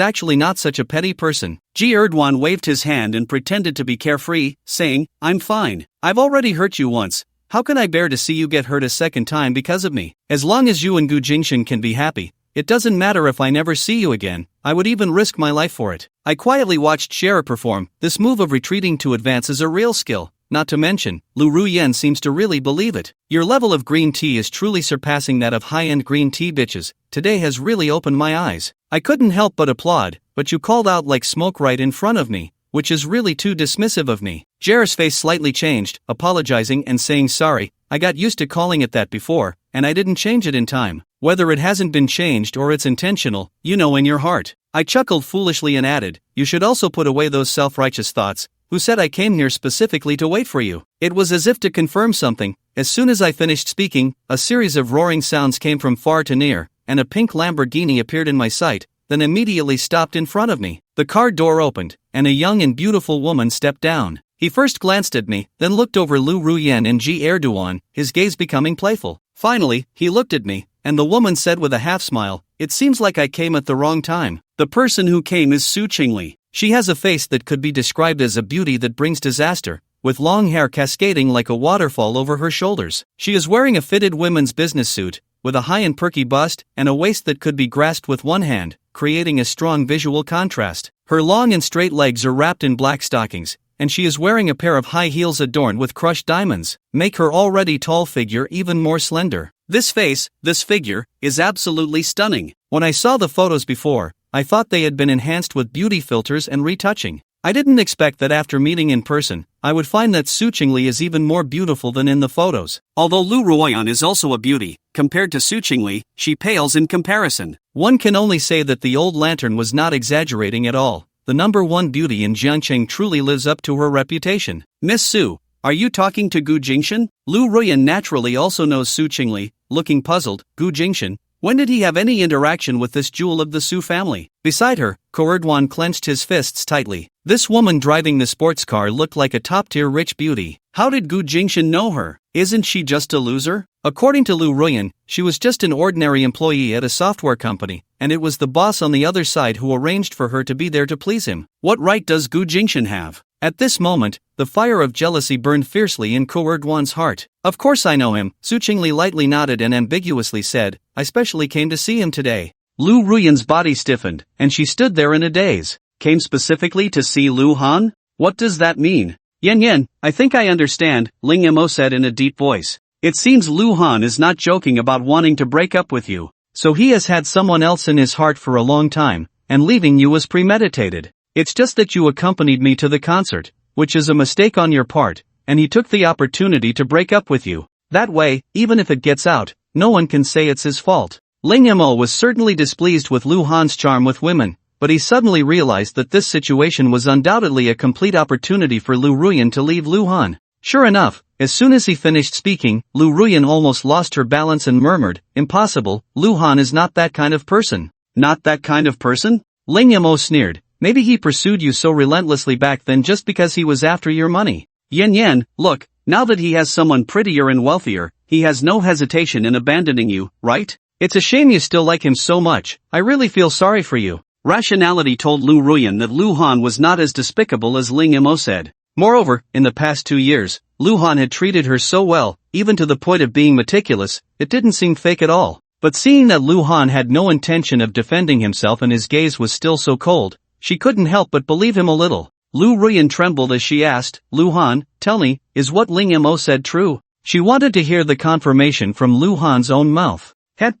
actually not such a petty person." Duan waved his hand and pretended to be carefree, saying, "I'm fine. I've already hurt you once. How can I bear to see you get hurt a second time because of me? As long as you and Gu Jinxing can be happy, it doesn't matter if I never see you again. I would even risk my life for it." I quietly watched Shara perform. This move of retreating to advance is a real skill, not to mention, Ruan seems to really believe it. "Your level of green tea is truly surpassing that of high-end green tea bitches. Today has really opened my eyes." I couldn't help but applaud, "But you called out like smoke right in front of me, which is really too dismissive of me." Jera's face slightly changed, apologizing and saying sorry. I got used to calling it that before, and I didn't change it in time. Whether it hasn't been changed or it's intentional, you know in your heart. I chuckled foolishly and added, you should also put away those self-righteous thoughts. Who said I came here specifically to wait for you? It was as if to confirm something. As soon as I finished speaking, a series of roaring sounds came from far to near, and a pink Lamborghini appeared in my sight, then immediately stopped in front of me. The car door opened, and a young and beautiful woman stepped down. He first glanced at me, then looked over Lu Ruyan and Ji Erdogan, his gaze becoming playful. Finally, he looked at me, and the woman said with a half-smile, it seems like I came at the wrong time. The person who came is Su Chingle. She has a face that could be described as a beauty that brings disaster, with long hair cascading like a waterfall over her shoulders. She is wearing a fitted women's business suit, with a high and perky bust and a waist that could be grasped with one hand, creating a strong visual contrast. Her long and straight legs are wrapped in black stockings, and she is wearing a pair of high heels adorned with crushed diamonds, make her already tall figure even more slender. This face, this figure, is absolutely stunning. When I saw the photos before, I thought they had been enhanced with beauty filters and retouching. I didn't expect that after meeting in person, I would find that Su Chingle is even more beautiful than in the photos. Although Lu Ruan is also a beauty, compared to Su Chingle, she pales in comparison. One can only say that the old lantern was not exaggerating at all. The number one beauty in Jiangcheng truly lives up to her reputation. Miss Su, are you talking to Gu Jingshan? Lu Ruyan naturally also knows Su Chingle, looking puzzled. Gu Jingshan? When did he have any interaction with this jewel of the Su family? Beside her, Erdogan clenched his fists tightly. This woman driving the sports car looked like a top-tier rich beauty. How did Gu Jingshan know her? Isn't she just a loser? According to Lu Ruyan, she was just an ordinary employee at a software company, and it was the boss on the other side who arranged for her to be there to please him. What right does Gu Jingshan have? At this moment, the fire of jealousy burned fiercely in Erdogan's heart. Of course I know him, Su Chingle lightly nodded and ambiguously said, I specially came to see him today. Lu Ruyan's body stiffened, and she stood there in a daze. Came specifically to see Lu Han? What does that mean? Yen, I think I understand, Ling Mo said in a deep voice. It seems Lu Han is not joking about wanting to break up with you. So he has had someone else in his heart for a long time, and leaving you was premeditated. It's just that you accompanied me to the concert, which is a mistake on your part, and he took the opportunity to break up with you. That way, even if it gets out, no one can say it's his fault. Ling Mo was certainly displeased with Lu Han's charm with women, but he suddenly realized that this situation was undoubtedly a complete opportunity for Lu Ruyan to leave Lu Han. Sure enough, as soon as he finished speaking, Lu Ruyan almost lost her balance and murmured, impossible, Lu Han is not that kind of person. Not that kind of person? Ling Mo sneered. Maybe he pursued you so relentlessly back then just because he was after your money. Yen, look, now that he has someone prettier and wealthier, he has no hesitation in abandoning you, right? It's a shame you still like him so much. I really feel sorry for you. Rationality told Lu Ruyan that Lu Han was not as despicable as Ling Mo said. Moreover, in the past 2 years, Lu Han had treated her so well, even to the point of being meticulous, it didn't seem fake at all. But seeing that Lu Han had no intention of defending himself and his gaze was still so cold, she couldn't help but believe him a little. Lu Ruyan trembled as she asked, Lu Han, tell me, is what Ling Mo said true? She wanted to hear the confirmation from Lu Han's own mouth.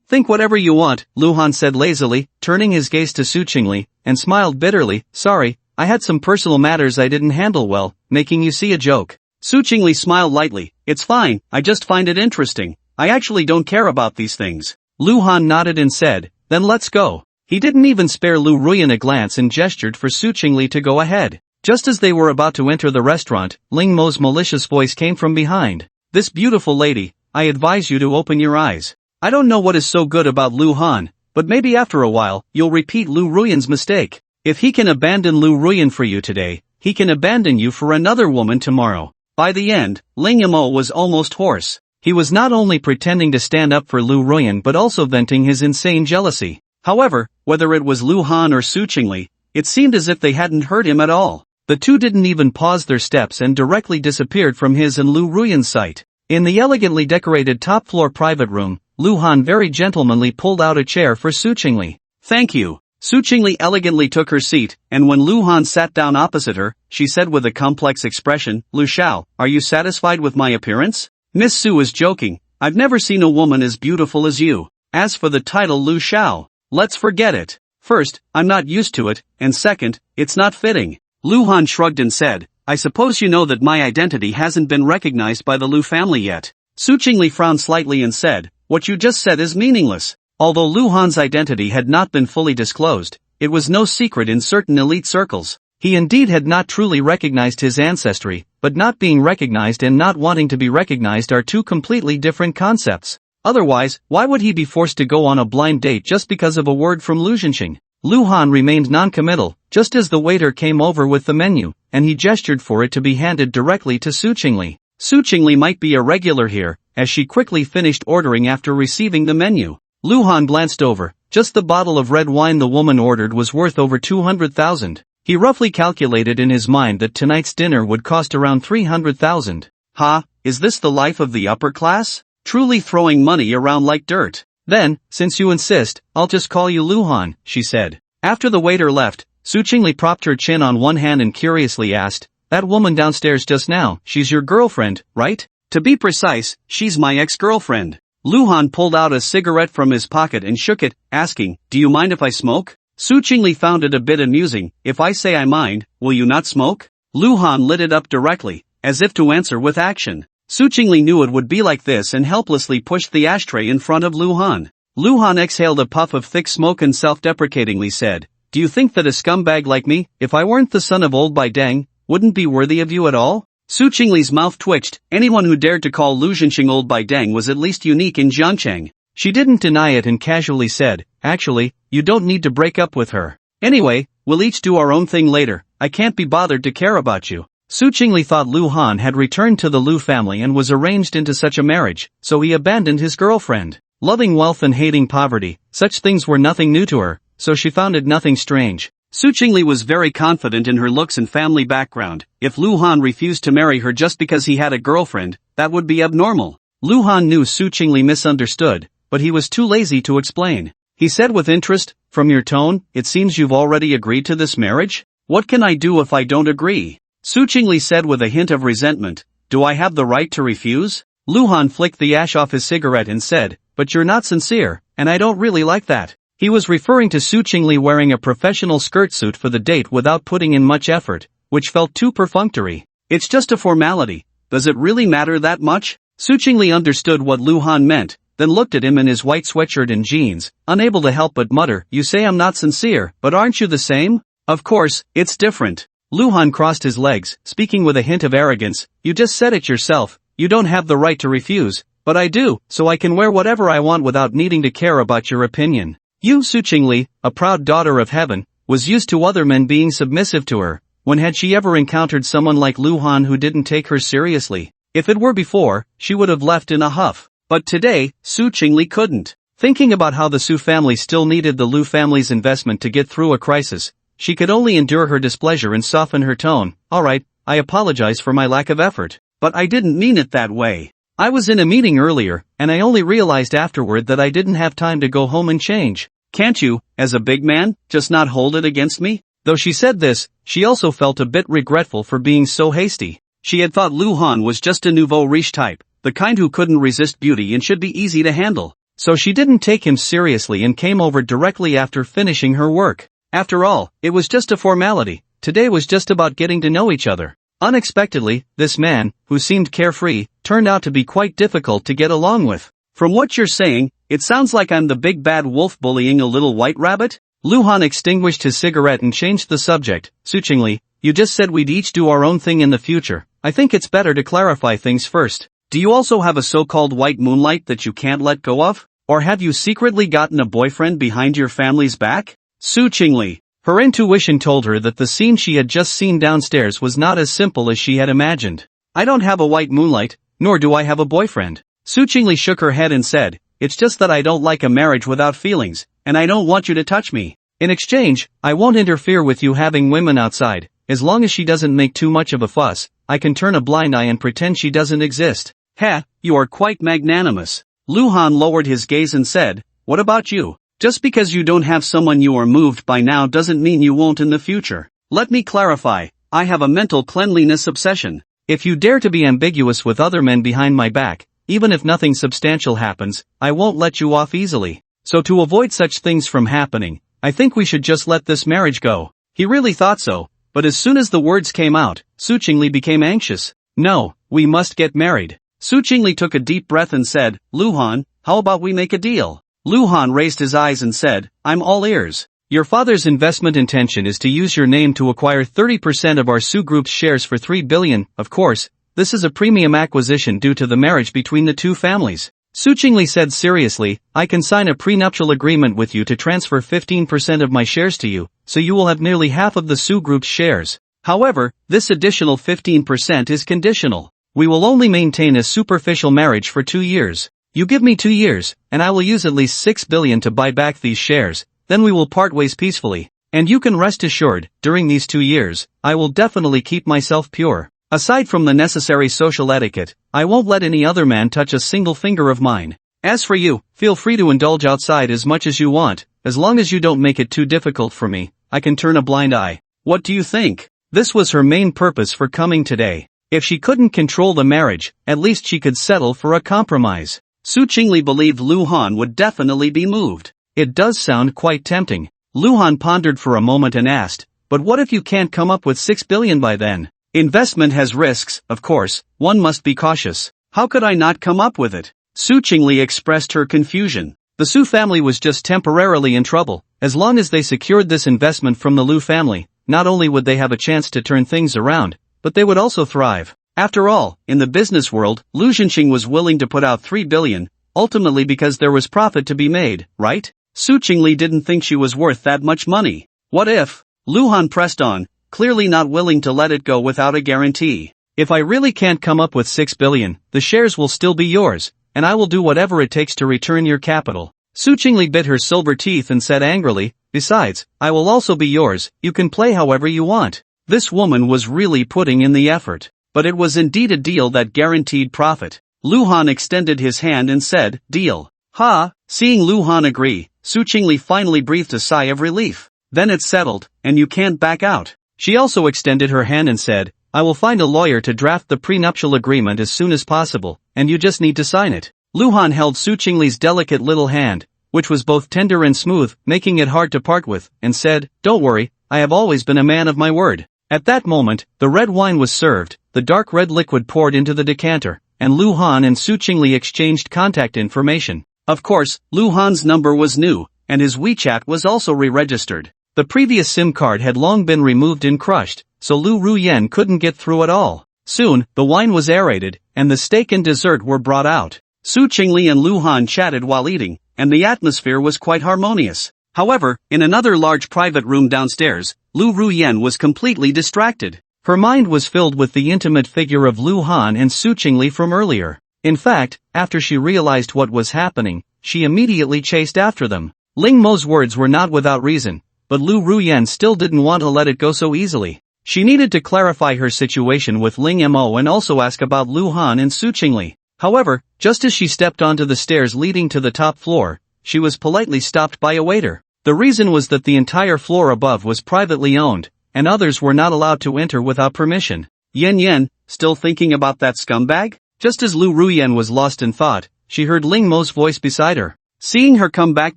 Think whatever you want, Lu Han said lazily, turning his gaze to Su Chingle, and smiled bitterly, sorry, I had some personal matters I didn't handle well, making you see a joke. Su Chingle smiled lightly, it's fine, I just find it interesting. I actually don't care about these things. Lu Han nodded and said, then let's go. He didn't even spare Lu Ruyan a glance and gestured for Su Chingle to go ahead. Just as they were about to enter the restaurant, Ling Mo's malicious voice came from behind. This beautiful lady, I advise you to open your eyes. I don't know what is so good about Lu Han, but maybe after a while, you'll repeat Lu Ruyan's mistake. If he can abandon Lu Ruyan for you today, he can abandon you for another woman tomorrow. By the end, Ling Mo was almost hoarse. He was not only pretending to stand up for Lu Ruyan but also venting his insane jealousy. However, whether it was Lu Han or Su Chingle, it seemed as if they hadn't heard him at all. The two didn't even pause their steps and directly disappeared from his and Lu Ruyan's sight. In the elegantly decorated top-floor private room, Lu Han very gentlemanly pulled out a chair for Su Chingle. Thank you. Su Chingle elegantly took her seat, and when Lu Han sat down opposite her, she said with a complex expression, Lu Xiao, are you satisfied with my appearance? Miss Su is joking, I've never seen a woman as beautiful as you. As for the title Lu Xiao, let's forget it. First, I'm not used to it, and second, it's not fitting. Lu Han shrugged and said, I suppose you know that my identity hasn't been recognized by the Lu family yet. Su Chingle frowned slightly and said, "What you just said is meaningless." Although Lu Han's identity had not been fully disclosed, it was no secret in certain elite circles. He indeed had not truly recognized his ancestry, but not being recognized and not wanting to be recognized are two completely different concepts. Otherwise, why would he be forced to go on a blind date just because of a word from Lu Zhenxing? Lu Han remained non-committal, just as the waiter came over with the menu, and he gestured for it to be handed directly to Su Chingle. Su Chingle might be a regular here, as she quickly finished ordering after receiving the menu. Lu Han glanced over. Just the bottle of red wine the woman ordered was worth over 200,000. He roughly calculated in his mind that tonight's dinner would cost around 300,000. Ha, is this the life of the upper class? Truly throwing money around like dirt. Then, since you insist, I'll just call you Lu Han, she said. After the waiter left, Su Chingle propped her chin on one hand and curiously asked, "That woman downstairs just now, she's your girlfriend, right?" "To be precise, she's my ex-girlfriend." Lu Han pulled out a cigarette from his pocket and shook it, asking, "Do you mind if I smoke?" Su Chingle found it a bit amusing. "If I say I mind, will you not smoke?" Lu Han lit it up directly, as if to answer with action. Su Chingle knew it would be like this and helplessly pushed the ashtray in front of Lu Han. Lu Han exhaled a puff of thick smoke and self-deprecatingly said, "Do you think that a scumbag like me, if I weren't the son of old Bai Deng, wouldn't be worthy of you at all?" Su Chingle's mouth twitched. Anyone who dared to call Lu Zhenxing old Bai Deng was at least unique in Jiangcheng. She didn't deny it and casually said, "Actually, you don't need to break up with her. Anyway, we'll each do our own thing later. I can't be bothered to care about you." Su Chingle thought Lu Han had returned to the Lu family and was arranged into such a marriage, so he abandoned his girlfriend. Loving wealth and hating poverty, such things were nothing new to her, so she found it nothing strange. Su Chingle was very confident in her looks and family background. If Lu Han refused to marry her just because he had a girlfriend, that would be abnormal. Lu Han knew Su Chingle misunderstood, but he was too lazy to explain. He said with interest, "From your tone, it seems you've already agreed to this marriage? What can I do if I don't agree?" Su Chingle said with a hint of resentment, "Do I have the right to refuse?" Lu Han flicked the ash off his cigarette and said, "But you're not sincere, and I don't really like that." He was referring to Su Chingle wearing a professional skirt suit for the date without putting in much effort, which felt too perfunctory. "It's just a formality. Does it really matter that much?" Su Chingle understood what Lu Han meant, then looked at him in his white sweatshirt and jeans, unable to help but mutter, "You say I'm not sincere, but aren't you the same?" "Of course, it's different." Lu Han crossed his legs, speaking with a hint of arrogance, "You just said it yourself, you don't have the right to refuse, but I do, so I can wear whatever I want without needing to care about your opinion." You Su Chingle, a proud daughter of heaven, was used to other men being submissive to her. When had she ever encountered someone like Lu Han who didn't take her seriously? If it were before, she would have left in a huff. But today, Su Chingle couldn't. Thinking about how the Su family still needed the Lu family's investment to get through a crisis, she could only endure her displeasure and soften her tone. "Alright, I apologize for my lack of effort, but I didn't mean it that way. I was in a meeting earlier, and I only realized afterward that I didn't have time to go home and change. Can't you, as a big man, just not hold it against me?" Though she said this, she also felt a bit regretful for being so hasty. She had thought Lu Han was just a nouveau riche type, the kind who couldn't resist beauty and should be easy to handle. So she didn't take him seriously and came over directly after finishing her work. After all, it was just a formality. Today was just about getting to know each other. Unexpectedly, this man, who seemed carefree, turned out to be quite difficult to get along with. "From what you're saying, it sounds like I'm the big bad wolf bullying a little white rabbit?" Lu Han extinguished his cigarette and changed the subject. "Su Chingle, you just said we'd each do our own thing in the future. I think it's better to clarify things first. Do you also have a so-called white moonlight that you can't let go of? Or have you secretly gotten a boyfriend behind your family's back?" Su Chingle. Her intuition told her that the scene she had just seen downstairs was not as simple as she had imagined. "I don't have a white moonlight, nor do I have a boyfriend." Su Chingle shook her head and said, "It's just that I don't like a marriage without feelings, and I don't want you to touch me. In exchange, I won't interfere with you having women outside. As long as she doesn't make too much of a fuss, I can turn a blind eye and pretend she doesn't exist." "Heh, you are quite magnanimous." Lu Han lowered his gaze and said, "What about you? Just because you don't have someone you are moved by now doesn't mean you won't in the future. Let me clarify, I have a mental cleanliness obsession. If you dare to be ambiguous with other men behind my back, even if nothing substantial happens, I won't let you off easily. So to avoid such things from happening, I think we should just let this marriage go." He really thought so, but as soon as the words came out, Su Chingle became anxious. "No, we must get married. Su Chingle took a deep breath and said, Luhan, how about we make a deal? Luhan raised his eyes and said, I'm all ears. Your father's investment intention is to use your name to acquire 30% of our Su Group's shares for 3 billion, of course. This is a premium acquisition due to the marriage between the two families. Su Chingle said seriously, I can sign a prenuptial agreement with you to transfer 15% of my shares to you, so you will have nearly half of the Su Group's shares. However, this additional 15% is conditional. We will only maintain a superficial marriage for 2 years. You give me 2 years, and I will use at least 6 billion to buy back these shares, then we will part ways peacefully. And you can rest assured, during these 2 years, I will definitely keep myself pure. Aside from the necessary social etiquette, I won't let any other man touch a single finger of mine. As for you, feel free to indulge outside as much as you want, as long as you don't make it too difficult for me, I can turn a blind eye. What do you think? This was her main purpose for coming today. If she couldn't control the marriage, at least she could settle for a compromise. Su Chingle believed Luhan would definitely be moved. It does sound quite tempting. Luhan pondered for a moment and asked, but what if you can't come up with 6 billion by then? Investment has risks, of course, one must be cautious. How could I not come up with it? Su Chingle expressed her confusion. The Su family was just temporarily in trouble. As long as they secured this investment from the Lu family, not only would they have a chance to turn things around, but they would also thrive. After all, in the business world, Lu Zhenxing was willing to put out 3 billion, ultimately because there was profit to be made, right? Su Chingle didn't think she was worth that much money. What if? Luhan pressed on, clearly not willing to let it go without a guarantee. If I really can't come up with 6 billion, the shares will still be yours, and I will do whatever it takes to return your capital. Su Chingle bit her silver teeth and said angrily, besides, I will also be yours, you can play however you want. This woman was really putting in the effort. But it was indeed a deal that guaranteed profit. Luhan extended his hand and said, deal. Ha! Seeing Luhan agree, Su Chingle finally breathed a sigh of relief. Then it's settled, and you can't back out. She also extended her hand and said, I will find a lawyer to draft the prenuptial agreement as soon as possible, and you just need to sign it. Luhan held Su Chingle's delicate little hand, which was both tender and smooth, making it hard to part with, and said, don't worry, I have always been a man of my word. At that moment, the red wine was served, the dark red liquid poured into the decanter, and Luhan and Su Chingle exchanged contact information. Of course, Luhan's number was new, and his WeChat was also re-registered. The previous SIM card had long been removed and crushed, so Lu Ruyan couldn't get through at all. Soon, the wine was aerated, and the steak and dessert were brought out. Su Chingle and Luhan chatted while eating, and the atmosphere was quite harmonious. However, in another large private room downstairs, Lu Ruyan was completely distracted. Her mind was filled with the intimate figure of Luhan and Su Chingle from earlier. In fact, after she realized what was happening, she immediately chased after them. Ling Mo's words were not without reason, but Lu Ruyan still didn't want to let it go so easily. She needed to clarify her situation with Ling Mo and also ask about Luhan and Su Chingle. However, just as she stepped onto the stairs leading to the top floor, she was politely stopped by a waiter. The reason was that the entire floor above was privately owned, and others were not allowed to enter without permission. Yen, still thinking about that scumbag? Just as Lu Ruyan was lost in thought, she heard Ling Mo's voice beside her. Seeing her come back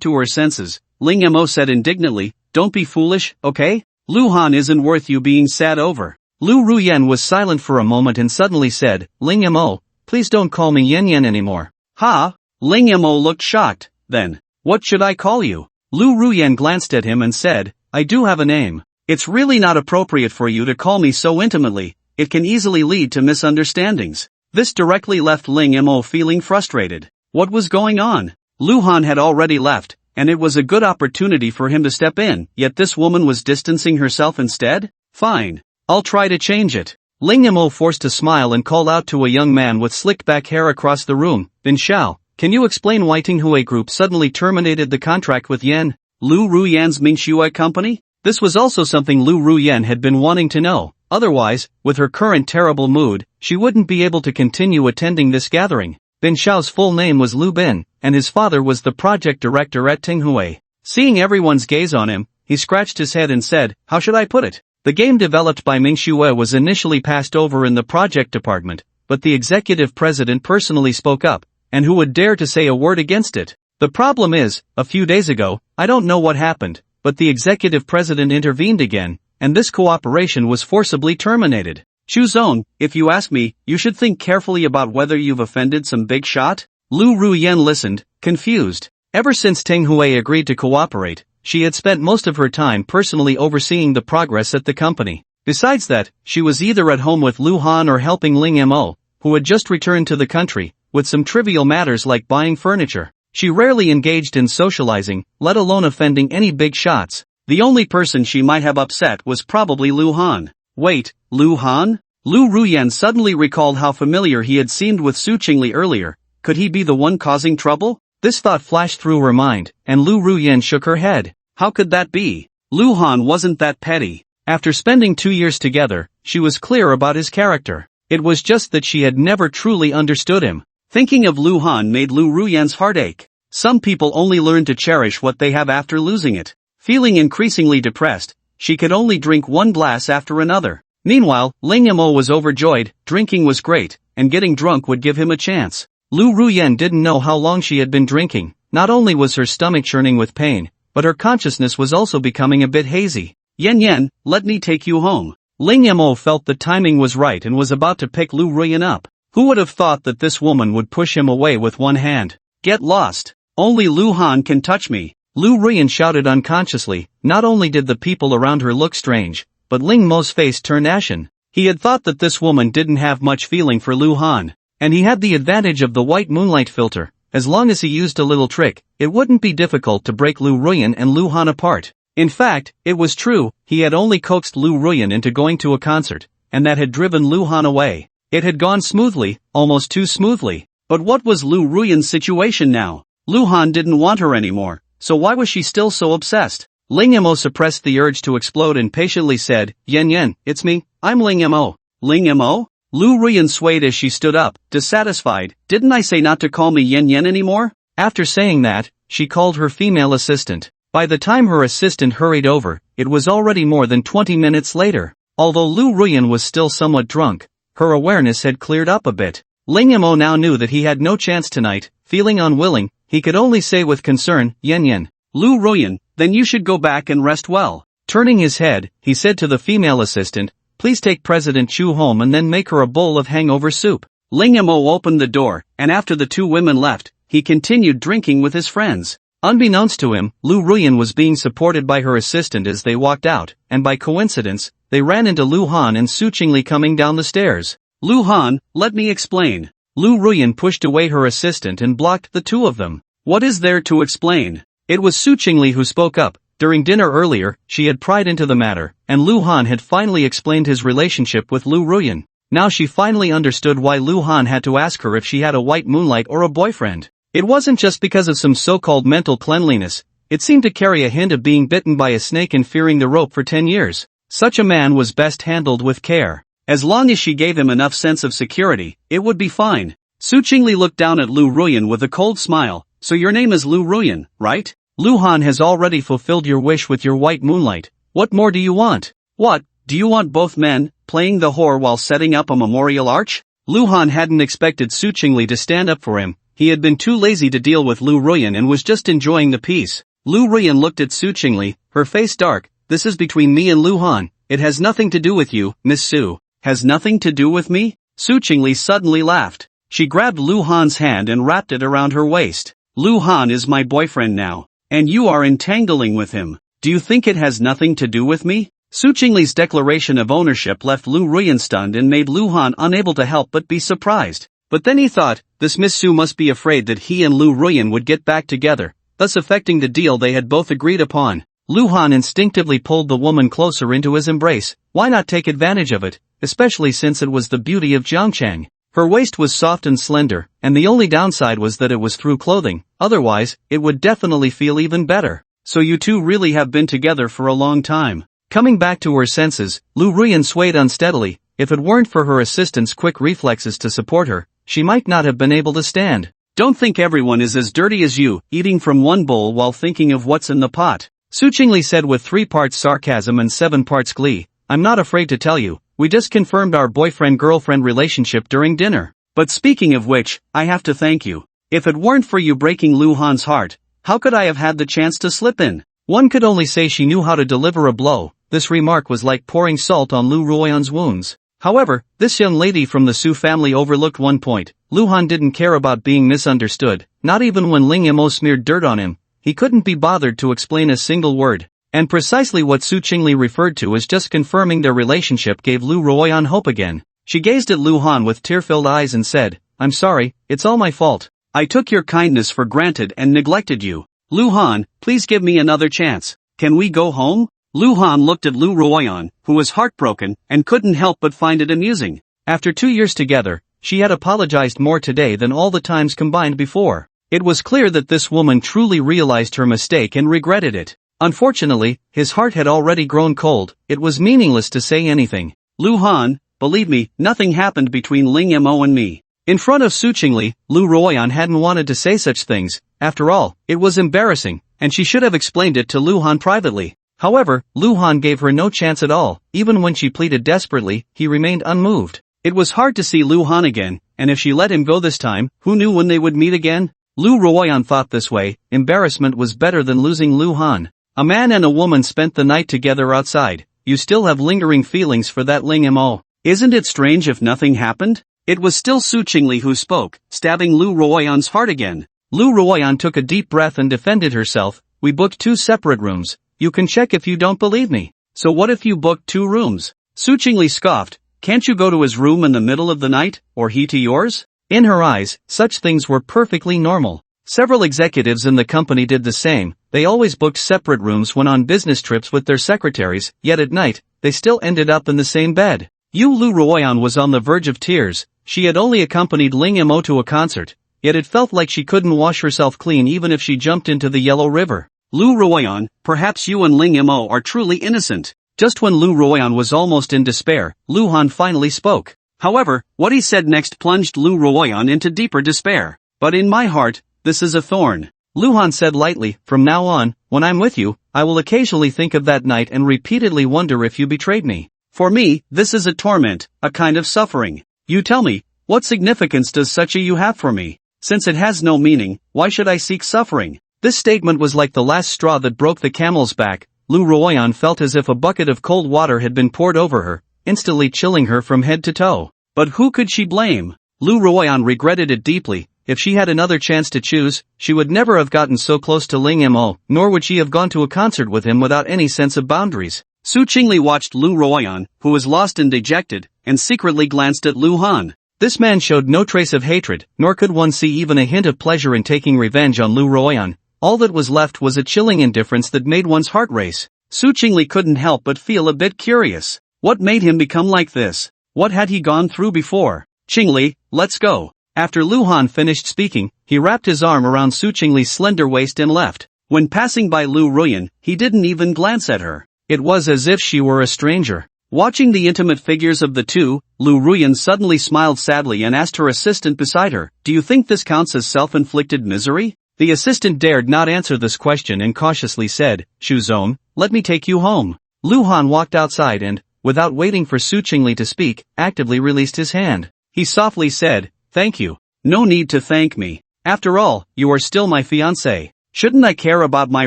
to her senses, Ling Mo said indignantly, don't be foolish, okay? Luhan isn't worth you being sad over. Lu Ruyan was silent for a moment and suddenly said, Ling Mo, please don't call me Yen anymore. Ha? Ling Mo looked shocked. Then, what should I call you? Lu Ruyan glanced at him and said, I do have a name. It's really not appropriate for you to call me so intimately, it can easily lead to misunderstandings. This directly left Ling Mo feeling frustrated. What was going on? Luhan had already left, and it was a good opportunity for him to step in, yet this woman was distancing herself instead? Fine. I'll try to change it. Ling Mo forced a smile and called out to a young man with slicked back hair across the room, Bin Xiao. Can you explain why Tinghue Group suddenly terminated the contract with Lu Ruyan's Mingxue company? This was also something Lu Ruyan had been wanting to know. Otherwise, with her current terrible mood, she wouldn't be able to continue attending this gathering. Bin Xiao's full name was Lu Bin, and his father was the project director at Tinghue. Seeing everyone's gaze on him, he scratched his head and said, how should I put it? The game developed by Mingxue was initially passed over in the project department, but the executive president personally spoke up. And who would dare to say a word against it? The problem is, a few days ago, I don't know what happened, but the executive president intervened again, and this cooperation was forcibly terminated. Chuzone, if you ask me, you should think carefully about whether you've offended some big shot. Lu Ruyan listened, confused. Ever since Teng Hui agreed to cooperate, she had spent most of her time personally overseeing the progress at the company. Besides that, she was either at home with Lu Han or helping Ling Mo, who had just returned to the country, with some trivial matters like buying furniture. She rarely engaged in socializing, let alone offending any big shots. The only person she might have upset was probably Lu Han. Wait, Lu Han? Lu Ruyan suddenly recalled how familiar he had seemed with Su Chingle earlier. Could he be the one causing trouble? This thought flashed through her mind, and Lu Ruyan shook her head. How could that be? Lu Han wasn't that petty. After spending 2 years together, she was clear about his character. It was just that she had never truly understood him. Thinking of Lu Han made Lu Ruyan's heart ache. Some people only learn to cherish what they have after losing it. Feeling increasingly depressed, she could only drink one glass after another. Meanwhile, Ling Mo was overjoyed. Drinking was great, and getting drunk would give him a chance. Lu Ruyan didn't know how long she had been drinking. Not only was her stomach churning with pain, but her consciousness was also becoming a bit hazy. Yen, let me take you home. Ling Mo felt the timing was right and was about to pick Lu Ruyan up. Who would have thought that this woman would push him away with one hand? Get lost. Only Lu Han can touch me. Lu Ruyan shouted unconsciously. Not only did the people around her look strange, but Ling Mo's face turned ashen. He had thought that this woman didn't have much feeling for Lu Han. And he had the advantage of the white moonlight filter. As long as he used a little trick, it wouldn't be difficult to break Lu Ruyan and Lu Han apart. In fact, it was true, he had only coaxed Lu Ruyan into going to a concert, and that had driven Lu Han away. It had gone smoothly, almost too smoothly. But what was Lu Ruyan's situation now? Lu Han didn't want her anymore, so why was she still so obsessed? Ling Mo suppressed the urge to explode and patiently said, Yen, it's me, I'm Ling Mo. Ling Mo? Lu Ruyan swayed as she stood up, dissatisfied. Didn't I say not to call me Yen anymore? After saying that, she called her female assistant. By the time her assistant hurried over, it was already more than 20 minutes later. Although Lu Ruyan was still somewhat drunk, her awareness had cleared up a bit. Ling Mo now knew that he had no chance tonight. Feeling unwilling, he could only say with concern, Yen. Lu Ruyan, then you should go back and rest well. Turning his head, he said to the female assistant, please take President Chu home and then make her a bowl of hangover soup. Ling Mo opened the door, and after the two women left, he continued drinking with his friends. Unbeknownst to him, Lu Ruyan was being supported by her assistant as they walked out, and by coincidence, they ran into Lu Han and Su Chingle coming down the stairs. Lu Han, let me explain. Lu Ruyan pushed away her assistant and blocked the two of them. What is there to explain? It was Su Chingle who spoke up. During dinner earlier, she had pried into the matter, and Lu Han had finally explained his relationship with Lu Ruyan. Now she finally understood why Lu Han had to ask her if she had a white moonlight or a boyfriend. It wasn't just because of some so-called mental cleanliness, it seemed to carry a hint of being bitten by a snake and fearing the rope for 10 years. Such a man was best handled with care. As long as she gave him enough sense of security, it would be fine. Su Chingle looked down at Lu Ruyan with a cold smile. So your name is Lu Ruyan, right? Lu Han has already fulfilled your wish with your white moonlight. What more do you want? What, do you want both men, playing the whore while setting up a memorial arch? Lu Han hadn't expected Su Chingle to stand up for him. He had been too lazy to deal with Lu Ruyan and was just enjoying the peace. Lu Ruyan looked at Su Chingle, her face dark. This is between me and Lu Han. It has nothing to do with you, Miss Su. Has nothing to do with me? Su Chingle suddenly laughed. She grabbed Lu Han's hand and wrapped it around her waist. Lu Han is my boyfriend now. And you are entangling with him. Do you think it has nothing to do with me? Su Chingle's declaration of ownership left Lu Ruyan stunned and made Lu Han unable to help but be surprised. But then he thought, this Miss Su must be afraid that he and Lu Ruyan would get back together, thus affecting the deal they had both agreed upon. Lu Han instinctively pulled the woman closer into his embrace. Why not take advantage of it, especially since it was the beauty of Jiangchang? Her waist was soft and slender, and the only downside was that it was through clothing. Otherwise, it would definitely feel even better. So you two really have been together for a long time. Coming back to her senses, Lu Ruyan swayed unsteadily. If it weren't for her assistant's quick reflexes to support her, she might not have been able to stand. Don't think everyone is as dirty as you, eating from one bowl while thinking of what's in the pot. Su Chingle said with 3 parts sarcasm and 7 parts glee. I'm not afraid to tell you, we just confirmed our boyfriend-girlfriend relationship during dinner. But speaking of which, I have to thank you. If it weren't for you breaking Lu Han's heart, how could I have had the chance to slip in? One could only say she knew how to deliver a blow. This remark was like pouring salt on Lu Ruyan's wounds. However, this young lady from the Su family overlooked one point. Luhan didn't care about being misunderstood, not even when Ling Mo smeared dirt on him. He couldn't be bothered to explain a single word. And precisely what Su Chingle referred to as just confirming their relationship gave Lu Ruan hope again. She gazed at Luhan with tear-filled eyes and said, "I'm sorry, it's all my fault. I took your kindness for granted and neglected you. Luhan, please give me another chance. Can we go home?" Luhan looked at Lu Ruan, who was heartbroken, and couldn't help but find it amusing. After 2 years together, she had apologized more today than all the times combined before. It was clear that this woman truly realized her mistake and regretted it. Unfortunately, his heart had already grown cold. It was meaningless to say anything. "Luhan, believe me, nothing happened between Ling Mo and me." In front of Su Chingle, Lu Ruan hadn't wanted to say such things. After all, it was embarrassing, and she should have explained it to Luhan privately. However, Luhan gave her no chance at all. Even when she pleaded desperately, he remained unmoved. It was hard to see Luhan again, and if she let him go this time, who knew when they would meet again? Lu Ruan thought this way. Embarrassment was better than losing Luhan. A man and a woman spent the night together outside. You still have lingering feelings for that Ling Mo. Isn't it strange if nothing happened? It was still Su Chingle who spoke, stabbing Lu Ruan's heart again. Lu Ruan took a deep breath and defended herself. "We booked 2 separate rooms. You can check if you don't believe me." "So what if you booked 2 rooms? Su Chingle scoffed. "Can't you go to his room in the middle of the night, or he to yours?" In her eyes, such things were perfectly normal. Several executives in the company did the same. They always booked separate rooms when on business trips with their secretaries, yet at night, they still ended up in the same bed. Lu Ruan was on the verge of tears. She had only accompanied Ling Mo to a concert, yet it felt like she couldn't wash herself clean even if she jumped into the Yellow River. "Lu Ruan, perhaps you and Ling Mo are truly innocent." Just when Lu Ruan was almost in despair, Luhan finally spoke. However, what he said next plunged Lu Ruan into deeper despair. "But in my heart, this is a thorn." Luhan said lightly, "From now on, when I'm with you, I will occasionally think of that night and repeatedly wonder if you betrayed me. For me, this is a torment, a kind of suffering. You tell me, what significance does such a you have for me? Since it has no meaning, why should I seek suffering?" This statement was like the last straw that broke the camel's back. Lu Ruan felt as if a bucket of cold water had been poured over her, instantly chilling her from head to toe. But who could she blame? Lu Ruan regretted it deeply. If she had another chance to choose, she would never have gotten so close to Ling Mo, nor would she have gone to a concert with him without any sense of boundaries. Su Chingle watched Lu Ruan, who was lost and dejected, and secretly glanced at Luhan. This man showed no trace of hatred, nor could one see even a hint of pleasure in taking revenge on Lu Ruan. All that was left was a chilling indifference that made one's heart race. Su Chingle couldn't help but feel a bit curious. What made him become like this? What had he gone through before? "Chingle, let's go." After Luhan finished speaking, he wrapped his arm around Su Chingle's slender waist and left. When passing by Lu Ruan, he didn't even glance at her. It was as if she were a stranger. Watching the intimate figures of the two, Lu Ruan suddenly smiled sadly and asked her assistant beside her, "Do you think this counts as self-inflicted misery?" The assistant dared not answer this question and cautiously said, "Shuzong, let me take you home." Luhan walked outside and, without waiting for Su Chingle to speak, actively released his hand. He softly said, "Thank you. No need to thank me. After all, you are still my fiancé. Shouldn't I care about my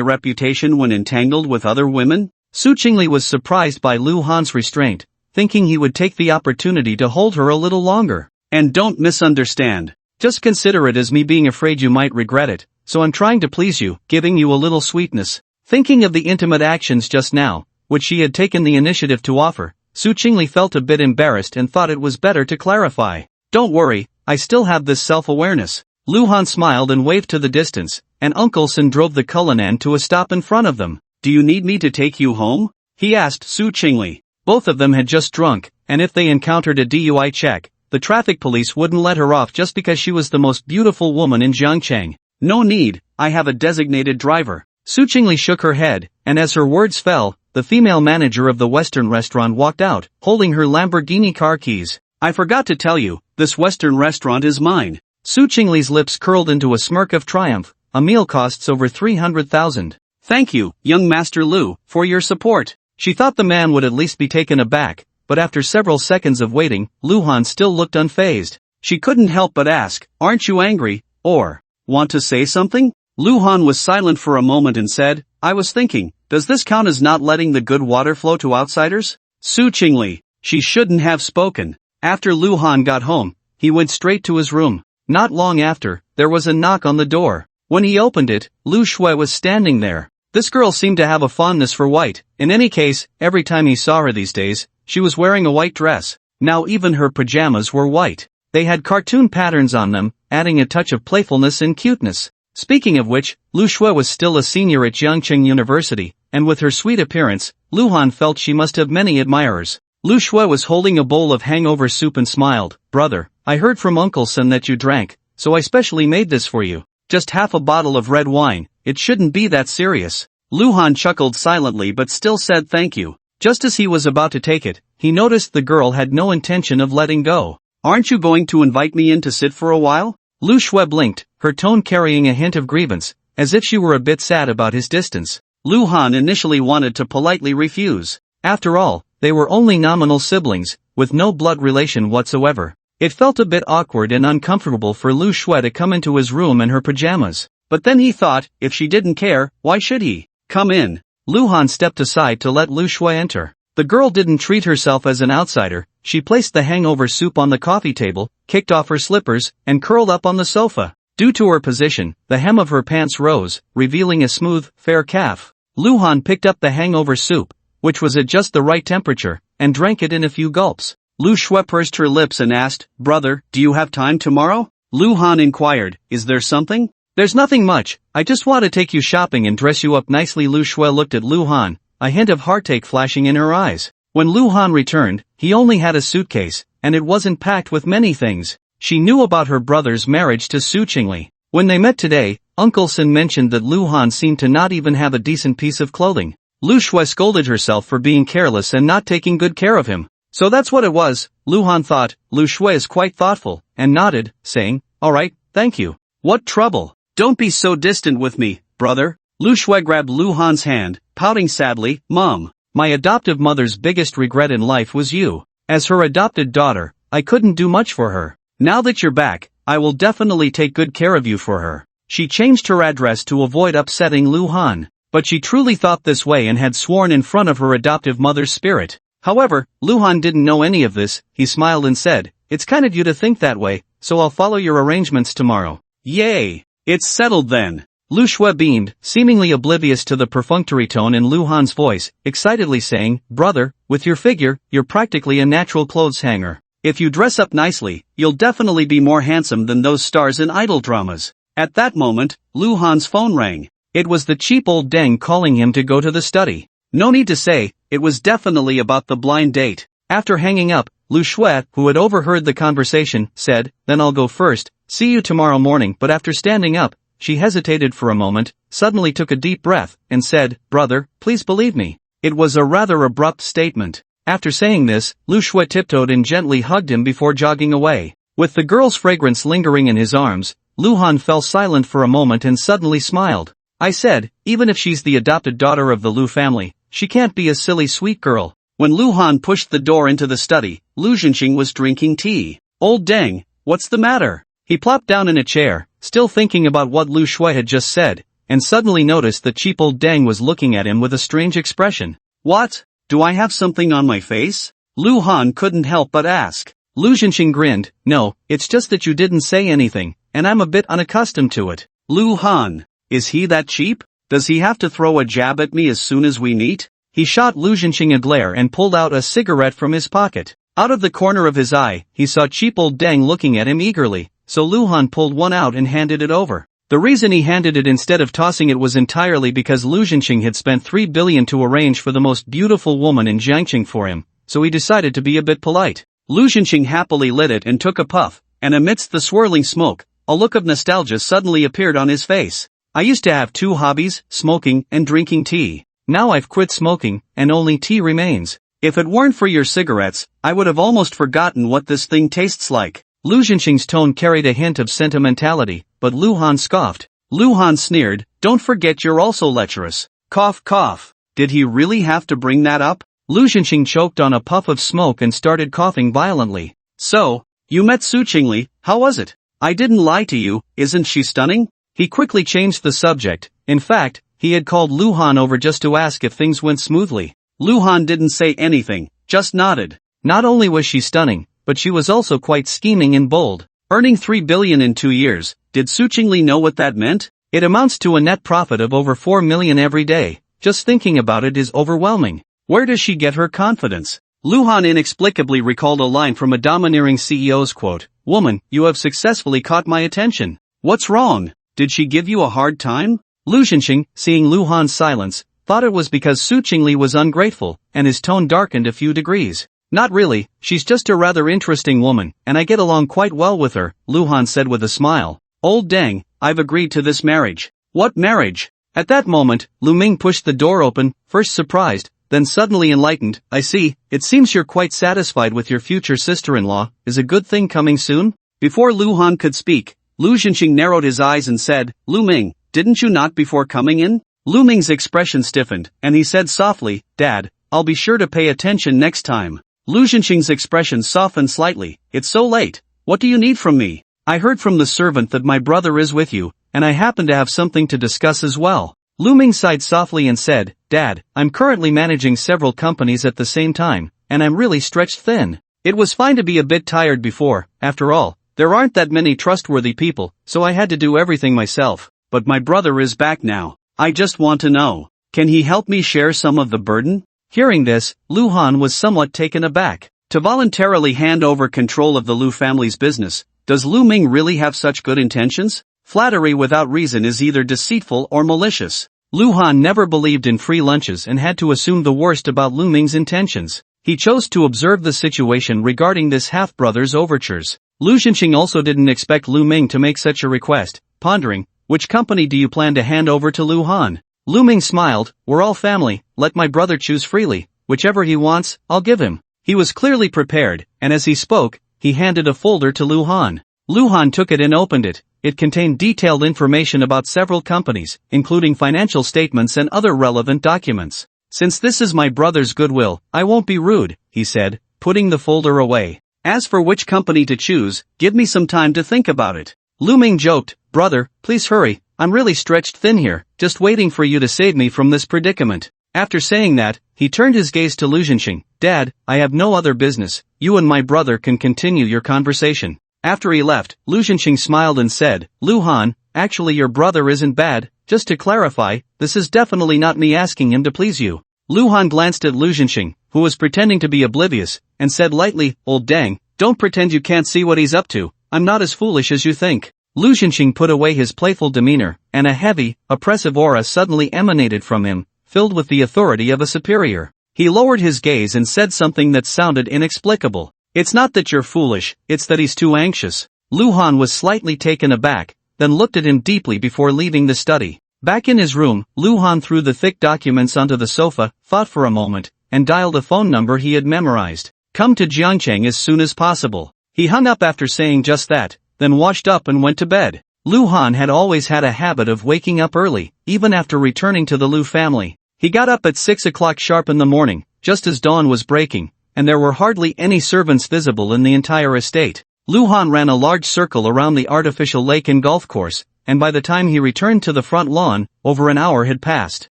reputation when entangled with other women?" Su Chingle was surprised by Luhan's restraint, thinking he would take the opportunity to hold her a little longer. "And don't misunderstand. Just consider it as me being afraid you might regret it, so I'm trying to please you, giving you a little sweetness." Thinking of the intimate actions just now, which she had taken the initiative to offer, Su Chingle felt a bit embarrassed and thought it was better to clarify. "Don't worry, I still have this self-awareness." Luhan smiled and waved to the distance, and Uncle Sin drove the Cullinan to a stop in front of them. "Do you need me to take you home?" he asked Su Chingle. Both of them had just drunk, and if they encountered a DUI check, the traffic police wouldn't let her off just because she was the most beautiful woman in Jiangcheng. "No need, I have a designated driver." Su Chingle shook her head, and as her words fell, the female manager of the Western restaurant walked out, holding her Lamborghini car keys. "I forgot to tell you, this Western restaurant is mine." Su Chingle's lips curled into a smirk of triumph. "A meal costs over 300,000. Thank you, young Master Lu, for your support." She thought the man would at least be taken aback, but after several seconds of waiting, Luhan still looked unfazed. She couldn't help but ask, "Aren't you angry, or want to say something?" Luhan was silent for a moment and said, "I was thinking, does this count as not letting the good water flow to outsiders?" Su Chingle, She shouldn't have spoken. After Luhan got home, he went straight to his room. Not long after, there was a knock on the door. When he opened it, Lu Shui was standing there. This girl seemed to have a fondness for white. In any case, every time he saw her these days, she was wearing a white dress. Now even her pajamas were white. They had cartoon patterns on them, adding a touch of playfulness and cuteness. Speaking of which, Lu Shui was still a senior at Jiangqing University, and with her sweet appearance, Luhan felt she must have many admirers. Lu Shui was holding a bowl of hangover soup and smiled. "Brother, I heard from Uncle Sun that you drank, so I specially made this for you. Just half a bottle of red wine, it shouldn't be that serious." Luhan chuckled silently but still said thank you. Just as he was about to take it, he noticed the girl had no intention of letting go. "Aren't you going to invite me in to sit for a while?" Lu Shui blinked, her tone carrying a hint of grievance, as if she were a bit sad about his distance. Luhan initially wanted to politely refuse. After all, they were only nominal siblings, with no blood relation whatsoever. It felt a bit awkward and uncomfortable for Lu Shui to come into his room in her pajamas. But then he thought, if she didn't care, why should he? "Come in." Luhan stepped aside to let Lu Shui enter. The girl didn't treat herself as an outsider. She placed the hangover soup on the coffee table, kicked off her slippers, and curled up on the sofa. Due to her position, the hem of her pants rose, revealing a smooth, fair calf. Luhan picked up the hangover soup, which was at just the right temperature, and drank it in a few gulps. Lu Shui pursed her lips and asked, "Brother, do you have time tomorrow?" Luhan inquired, "Is there something?" "There's nothing much, I just want to take you shopping and dress you up nicely." Lu Shui looked at Luhan, a hint of heartache flashing in her eyes. When Luhan returned, he only had a suitcase, and it wasn't packed with many things. She knew about her brother's marriage to Su Chingle. When they met today, Uncle Sun mentioned that Luhan seemed to not even have a decent piece of clothing. Lu Shui scolded herself for being careless and not taking good care of him. So that's what it was, Luhan thought. Lu Shui is quite thoughtful, and nodded, saying, "Alright, thank you." "What trouble? Don't be so distant with me, brother." Lu Shui grabbed Luhan's hand, pouting sadly, "Mom, my adoptive mother's biggest regret in life was you. As her adopted daughter, I couldn't do much for her. Now that you're back, I will definitely take good care of you for her." She changed her address to avoid upsetting Luhan, but she truly thought this way and had sworn in front of her adoptive mother's spirit. However, Luhan didn't know any of this. He smiled and said, "It's kind of you to think that way, so I'll follow your arrangements tomorrow." "Yay! It's settled then." Lu Shui beamed, seemingly oblivious to the perfunctory tone in Luhan's voice, excitedly saying, "Brother, with your figure, you're practically a natural clothes hanger. If you dress up nicely, you'll definitely be more handsome than those stars in idol dramas." At that moment, Luhan's phone rang. It was the cheap old deng calling him to go to the study. No need to say, it was definitely about the blind date. After hanging up, Lu Shui, who had overheard the conversation, said, "Then I'll go first, see you tomorrow morning." But after standing up, she hesitated for a moment, suddenly took a deep breath, and said, "Brother, please believe me." It was a rather abrupt statement. After saying this, Lu Shui tiptoed and gently hugged him before jogging away. With the girl's fragrance lingering in his arms, Luhan fell silent for a moment and suddenly smiled. "I said, even if she's the adopted daughter of the Lu family, she can't be a silly sweet girl." When Luhan pushed the door into the study, Lu Zhenxing was drinking tea. "Old Deng, what's the matter?" He plopped down in a chair, still thinking about what Lu Shui had just said, and suddenly noticed that cheap old Deng was looking at him with a strange expression. "What? Do I have something on my face?" Luhan couldn't help but ask. Lu Zhenxing grinned, "No, it's just that you didn't say anything, and I'm a bit unaccustomed to it." "Luhan, is he that cheap? Does he have to throw a jab at me as soon as we meet?" He shot Lu Zhenxing a glare and pulled out a cigarette from his pocket. Out of the corner of his eye, he saw cheap old Deng looking at him eagerly, so Luhan pulled one out and handed it over. The reason he handed it instead of tossing it was entirely because Lu Zhenxing had spent 3 billion to arrange for the most beautiful woman in Jiangqing for him, so he decided to be a bit polite. Lu Zhenxing happily lit it and took a puff, and amidst the swirling smoke, a look of nostalgia suddenly appeared on his face. "I used to have 2 hobbies, smoking and drinking tea. Now I've quit smoking, and only tea remains. If it weren't for your cigarettes, I would have almost forgotten what this thing tastes like." Lu Zhenxing's tone carried a hint of sentimentality, but Luhan scoffed. Luhan sneered, "Don't forget you're also lecherous." Cough cough. Did he really have to bring that up? Lu Zhenxing choked on a puff of smoke and started coughing violently. "So, you met Su Chingle, how was it?" "I didn't lie to you, isn't she stunning?" He quickly changed the subject. In fact, he had called Luhan over just to ask if things went smoothly. Luhan didn't say anything, just nodded. Not only was she stunning, but she was also quite scheming and bold. Earning 3 billion in 2 years, did Su Chingle know what that meant? It amounts to a net profit of over 4 million every day. Just thinking about it is overwhelming. Where does she get her confidence? Luhan inexplicably recalled a line from a domineering CEO's quote, "Woman, you have successfully caught my attention. What's wrong? Did she give you a hard time?" Lu Zhenxing, seeing Luhan's silence, thought it was because Su Chingle was ungrateful, and his tone darkened a few degrees. "Not really, she's just a rather interesting woman, and I get along quite well with her," Luhan said with a smile. "Old dang, I've agreed to this marriage." "What marriage?" At that moment, Lu Ming pushed the door open, first surprised, then suddenly enlightened. "I see, it seems you're quite satisfied with your future sister-in-law. Is a good thing coming soon?" Before Luhan could speak, Lu Zhenxing narrowed his eyes and said, "Lu Ming, didn't you not before coming in?" Lu Ming's expression stiffened, and he said softly, "Dad, I'll be sure to pay attention next time." Lu Zhenxing's expression softened slightly. "It's so late. What do you need from me?" "I heard from the servant that my brother is with you, and I happen to have something to discuss as well." Lu Ming sighed softly and said, "Dad, I'm currently managing several companies at the same time, and I'm really stretched thin. It was fine to be a bit tired before, after all, there aren't that many trustworthy people, so I had to do everything myself. But my brother is back now. I just want to know, can he help me share some of the burden?" Hearing this, Luhan was somewhat taken aback. To voluntarily hand over control of the Lu family's business, does Lu Ming really have such good intentions? Flattery without reason is either deceitful or malicious. Luhan never believed in free lunches and had to assume the worst about Lu Ming's intentions. He chose to observe the situation regarding this half-brother's overtures. Lu Zhenxing also didn't expect Lu Ming to make such a request, pondering, "Which company do you plan to hand over to Luhan?" Lu Ming smiled, "We're all family, let my brother choose freely, whichever he wants, I'll give him." He was clearly prepared, and as he spoke, he handed a folder to Luhan. Luhan took it and opened it. It contained detailed information about several companies, including financial statements and other relevant documents. "Since this is my brother's goodwill, I won't be rude," he said, putting the folder away. "As for which company to choose, give me some time to think about it." Lu Ming joked, "Brother, please hurry, I'm really stretched thin here, just waiting for you to save me from this predicament." After saying that, he turned his gaze to Lu Zhenxing. "Dad, I have no other business, you and my brother can continue your conversation." After he left, Lu Zhenxing smiled and said, "Luhan, actually your brother isn't bad, just to clarify, this is definitely not me asking him to please you." Luhan glanced at Lu Zhenxing, who was pretending to be oblivious, and said lightly, "Old dang, don't pretend you can't see what he's up to, I'm not as foolish as you think." Lu Zhenxing put away his playful demeanor, and a heavy, oppressive aura suddenly emanated from him, filled with the authority of a superior. He lowered his gaze and said something that sounded inexplicable. "It's not that you're foolish, it's that he's too anxious." Luhan was slightly taken aback, then looked at him deeply before leaving the study. Back in his room, Luhan threw the thick documents onto the sofa, thought for a moment, and dialed a phone number he had memorized. "Come to Jiangcheng as soon as possible." He hung up after saying just that, then washed up and went to bed. Luhan had always had a habit of waking up early, even after returning to the Lu family. He got up at 6 o'clock sharp in the morning, just as dawn was breaking, and there were hardly any servants visible in the entire estate. Luhan ran a large circle around the artificial lake and golf course, and by the time he returned to the front lawn, over an hour had passed.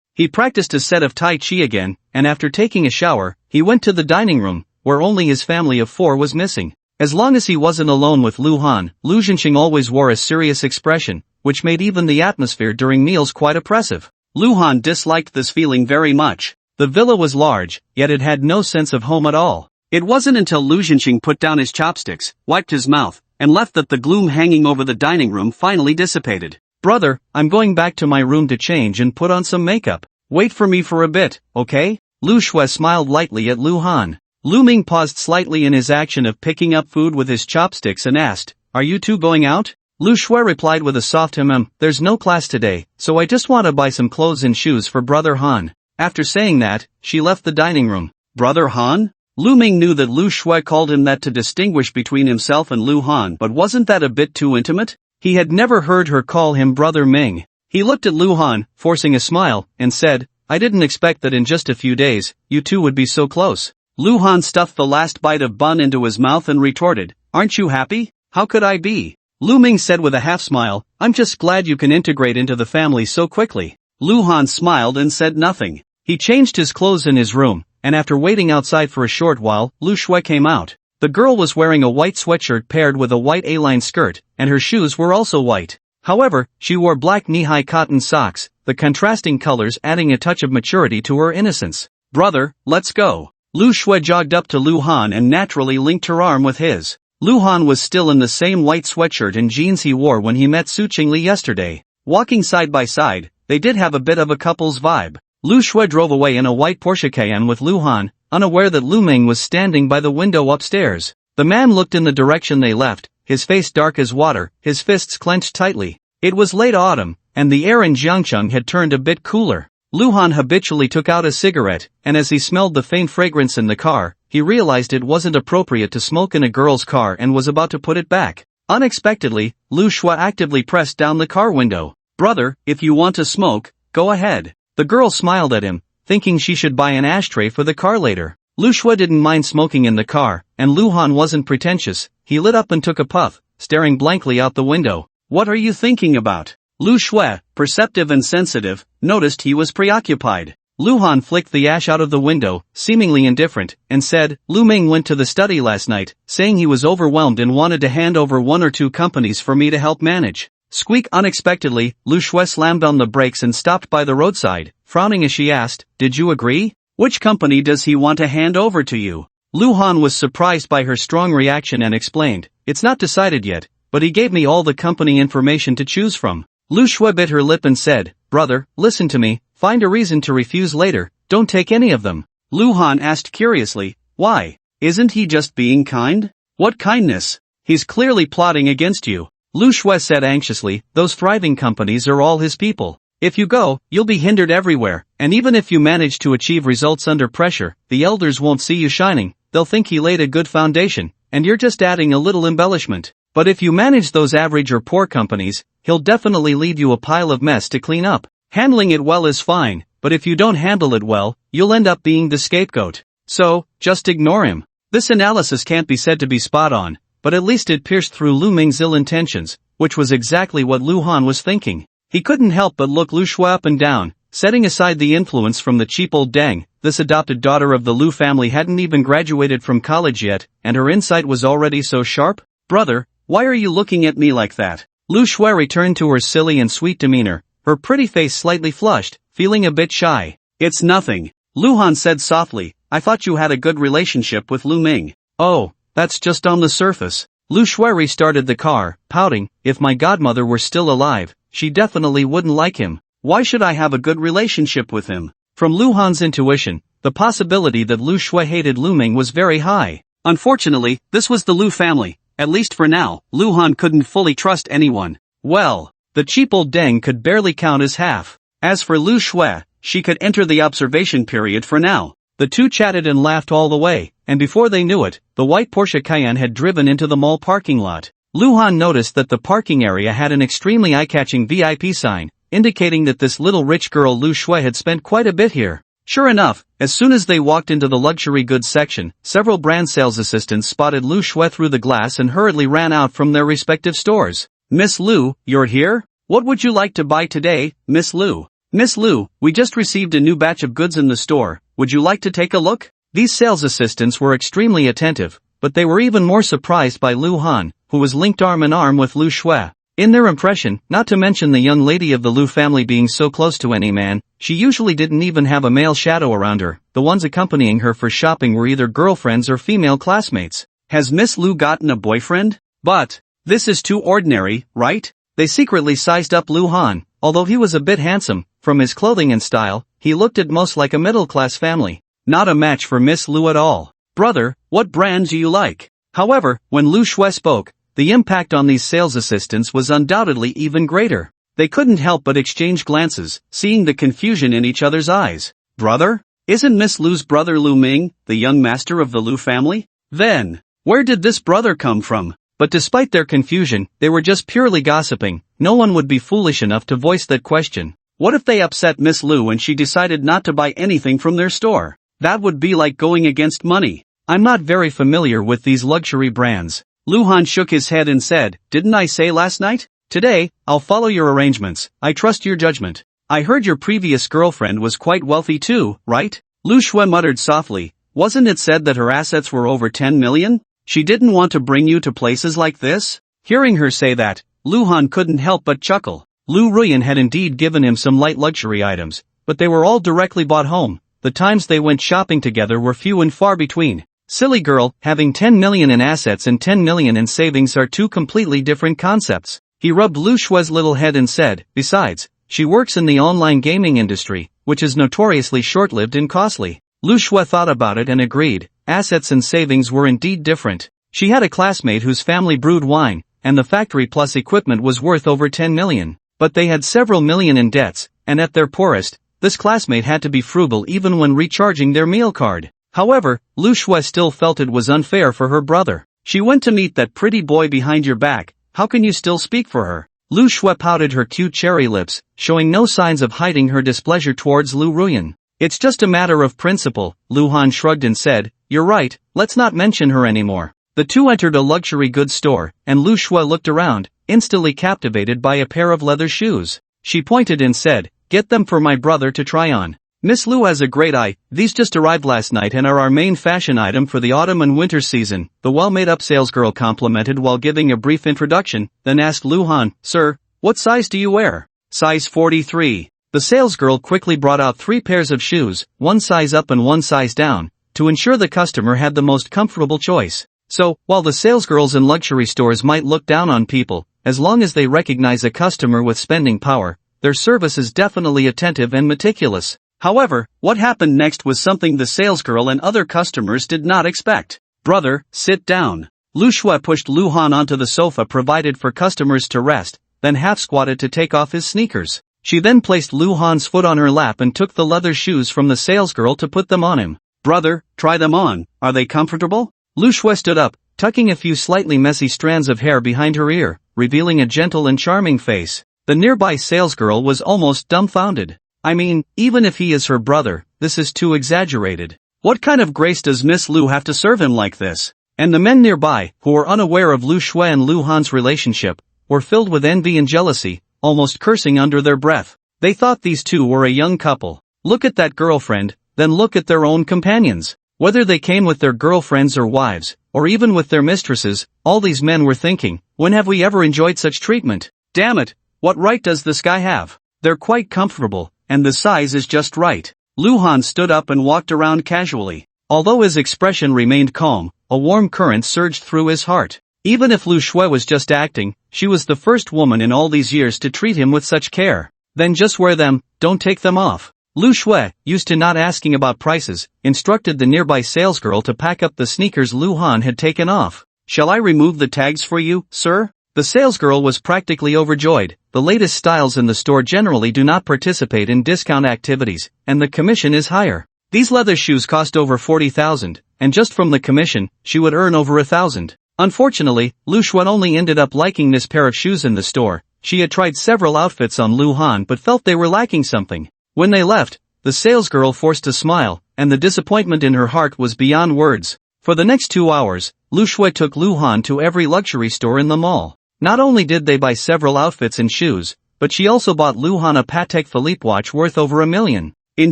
He practiced a set of Tai Chi again, and after taking a shower, he went to the dining room, where only his family of 4 was missing. As long as he wasn't alone with Luhan, Lu Zhenxing always wore a serious expression, which made even the atmosphere during meals quite oppressive. Luhan disliked this feeling very much. The villa was large, yet it had no sense of home at all. It wasn't until Lu Zhenxing put down his chopsticks, wiped his mouth, and left that the gloom hanging over the dining room finally dissipated. "Brother, I'm going back to my room to change and put on some makeup. Wait for me for a bit, okay?" Lu Shui smiled lightly at Luhan. Lu Ming paused slightly in his action of picking up food with his chopsticks and asked, "Are you two going out?" Lu Shui replied with a soft "There's no class today, so I just want to buy some clothes and shoes for Brother Han." After saying that, she left the dining room. Brother Han? Lu Ming knew that Lu Shui called him that to distinguish between himself and Lu Han, but wasn't that a bit too intimate? He had never heard her call him Brother Ming. He looked at Lu Han, forcing a smile, and said, "I didn't expect that in just a few days, you two would be so close." Luhan stuffed the last bite of bun into his mouth and retorted, "Aren't you happy? How could I be?" Lu Ming said with a half-smile, "I'm just glad you can integrate into the family so quickly." Luhan smiled and said nothing. He changed his clothes in his room, and after waiting outside for a short while, Lu Shui came out. The girl was wearing a white sweatshirt paired with a white A-line skirt, and her shoes were also white. However, she wore black knee-high cotton socks, the contrasting colors adding a touch of maturity to her innocence. "Brother, let's go." Lu Shui jogged up to Lu Han and naturally linked her arm with his. Lu Han was still in the same white sweatshirt and jeans he wore when he met Su Chingle yesterday. Walking side by side, they did have a bit of a couple's vibe. Lu Shui drove away in a white Porsche Cayenne with Lu Han, unaware that Lu Ming was standing by the window upstairs. The man looked in the direction they left, his face dark as water, his fists clenched tightly. It was late autumn, and the air in Jiangcheng had turned a bit cooler. Lu Han habitually took out a cigarette, and as he smelled the faint fragrance in the car, he realized it wasn't appropriate to smoke in a girl's car and was about to put it back. Unexpectedly, Lu Shui actively pressed down the car window. "Brother, if you want to smoke, go ahead." The girl smiled at him, thinking she should buy an ashtray for the car later. Lu Shui didn't mind smoking in the car, and Lu Han wasn't pretentious. He lit up and took a puff, staring blankly out the window. "What are you thinking about?" Lu Shui, perceptive and sensitive, noticed he was preoccupied. Lu Han flicked the ash out of the window, seemingly indifferent, and said, "Lu Ming went to the study last night, saying he was overwhelmed and wanted to hand over 1 or 2 companies for me to help manage." Squeak! Unexpectedly, Lu Shui slammed on the brakes and stopped by the roadside, frowning as she asked, "Did you agree? Which company does he want to hand over to you?" Lu Han was surprised by her strong reaction and explained, "It's not decided yet, but he gave me all the company information to choose from." Lu Shui bit her lip and said, "Brother, listen to me, find a reason to refuse later, don't take any of them." Lu Han asked curiously, "Why? Isn't he just being kind?" "What kindness? He's clearly plotting against you." Lu Shui said anxiously, "Those thriving companies are all his people. If you go, you'll be hindered everywhere, and even if you manage to achieve results under pressure, the elders won't see you shining, they'll think he laid a good foundation, and you're just adding a little embellishment. But if you manage those average or poor companies, he'll definitely leave you a pile of mess to clean up. Handling it well is fine, but if you don't handle it well, you'll end up being the scapegoat. So, just ignore him." This analysis can't be said to be spot on, but at least it pierced through Lu Ming's ill intentions, which was exactly what Lu Han was thinking. He couldn't help but look Lu Shui up and down, setting aside the influence from the cheap old dang. This adopted daughter of the Lu family hadn't even graduated from college yet, and her insight was already so sharp. "Brother, why are you looking at me like that?" Lu Shui returned to her silly and sweet demeanor, her pretty face slightly flushed, feeling a bit shy. "It's nothing," Lu Han said softly, "I thought you had a good relationship with Lu Ming." "Oh, that's just on the surface." Lu Shui restarted the car, pouting, "If my godmother were still alive, she definitely wouldn't like him. Why should I have a good relationship with him?" From Lu Han's intuition, the possibility that Lu Shui hated Lu Ming was very high. Unfortunately, this was the Lu family. At least for now, Lu Han couldn't fully trust anyone. Well, the cheap old deng could barely count as half. As for Lu Shui, she could enter the observation period for now. The two chatted and laughed all the way, and before they knew it, the white Porsche Cayenne had driven into the mall parking lot. Lu Han noticed that the parking area had an extremely eye-catching VIP sign, indicating that this little rich girl Lu Shui had spent quite a bit here. Sure enough, as soon as they walked into the luxury goods section, several brand sales assistants spotted Lu Shui through the glass and hurriedly ran out from their respective stores. "Miss Lu, you're here? What would you like to buy today, Miss Lu?" "Miss Lu, we just received a new batch of goods in the store, would you like to take a look?" These sales assistants were extremely attentive, but they were even more surprised by Lu Han, who was linked arm in arm with Lu Shui. In their impression, not to mention the young lady of the Lu family being so close to any man, she usually didn't even have a male shadow around her. The ones accompanying her for shopping were either girlfriends or female classmates. Has Miss Lu gotten a boyfriend? But this is too ordinary, right? They secretly sized up Lu Han. Although he was a bit handsome, from his clothing and style, he looked at most like a middle-class family. Not a match for Miss Lu at all. "Brother, what brand do you like?" However, when Lu Shui spoke, the impact on these sales assistants was undoubtedly even greater. They couldn't help but exchange glances, seeing the confusion in each other's eyes. "Brother? Isn't Miss Lu's brother Lu Ming, the young master of the Lu family? Then, where did this brother come from?" But despite their confusion, they were just purely gossiping. No one would be foolish enough to voice that question. What if they upset Miss Lu and she decided not to buy anything from their store? That would be like going against money. "I'm not very familiar with these luxury brands." Lu Han shook his head and said, "Didn't I say last night? Today, I'll follow your arrangements, I trust your judgment. I heard your previous girlfriend was quite wealthy too, right?" Lu Shui muttered softly, wasn't it said that her assets were over 10 million? She didn't want to bring you to places like this? Hearing her say that, Lu Han couldn't help but chuckle. Lu Ruan had indeed given him some light luxury items, but they were all directly bought home. The times they went shopping together were few and far between. Silly girl, having 10 million in assets and 10 million in savings are two completely different concepts. He rubbed Lu Shui's little head and said, besides, she works in the online gaming industry, which is notoriously short-lived and costly. Lu Shui thought about it and agreed, assets and savings were indeed different. She had a classmate whose family brewed wine, and the factory plus equipment was worth over 10 million. But they had several million in debts, and at their poorest, this classmate had to be frugal even when recharging their meal card. However, Lu Shui still felt it was unfair for her brother. She went to meet that pretty boy behind your back, how can you still speak for her? Lu Shui pouted her cute cherry lips, showing no signs of hiding her displeasure towards Lu Ruyan. It's just a matter of principle, Lu Han shrugged and said, you're right, let's not mention her anymore. The two entered a luxury goods store, and Lu Shui looked around, instantly captivated by a pair of leather shoes. She pointed and said, get them for my brother to try on. Miss Lu has a great eye, these just arrived last night and are our main fashion item for the autumn and winter season, the well-made-up salesgirl complimented while giving a brief introduction, then asked Lu Han, sir, what size do you wear? Size 43. The salesgirl quickly brought out 3 pairs of shoes, one size up and one size down, to ensure the customer had the most comfortable choice. So, while the salesgirls in luxury stores might look down on people, as long as they recognize a customer with spending power, their service is definitely attentive and meticulous. However, what happened next was something the salesgirl and other customers did not expect. Brother, sit down. Lu Shui pushed Lu Han onto the sofa provided for customers to rest, then half-squatted to take off his sneakers. She then placed Lu Han's foot on her lap and took the leather shoes from the salesgirl to put them on him. Brother, try them on, are they comfortable? Lu Shui stood up, tucking a few slightly messy strands of hair behind her ear, revealing a gentle and charming face. The nearby salesgirl was almost dumbfounded. I mean, even if he is her brother, this is too exaggerated. What kind of grace does Miss Lu have to serve him like this? And the men nearby, who were unaware of Lu Shui and Lu Han's relationship, were filled with envy and jealousy, almost cursing under their breath. They thought these two were a young couple. Look at that girlfriend, then look at their own companions. Whether they came with their girlfriends or wives, or even with their mistresses, all these men were thinking, when have we ever enjoyed such treatment? Damn it, what right does this guy have? They're quite comfortable, and the size is just right. Lu Han stood up and walked around casually. Although his expression remained calm, a warm current surged through his heart. Even if Lu Shui was just acting, she was the first woman in all these years to treat him with such care. Then just wear them, don't take them off. Lu Shui, used to not asking about prices, instructed the nearby salesgirl to pack up the sneakers Lu Han had taken off. Shall I remove the tags for you, sir? The salesgirl was practically overjoyed. The latest styles in the store generally do not participate in discount activities, and the commission is higher. These leather shoes cost over 40,000, and just from the commission, she would earn over 1,000. Unfortunately, Lu Shui only ended up liking this pair of shoes in the store. She had tried several outfits on Lu Han but felt they were lacking something. When they left, the salesgirl forced a smile, and the disappointment in her heart was beyond words. For the next 2 hours, Lu Shui took Lu Han to every luxury store in the mall. Not only did they buy several outfits and shoes, but she also bought Lu Han a Patek Philippe watch worth over $1 million. In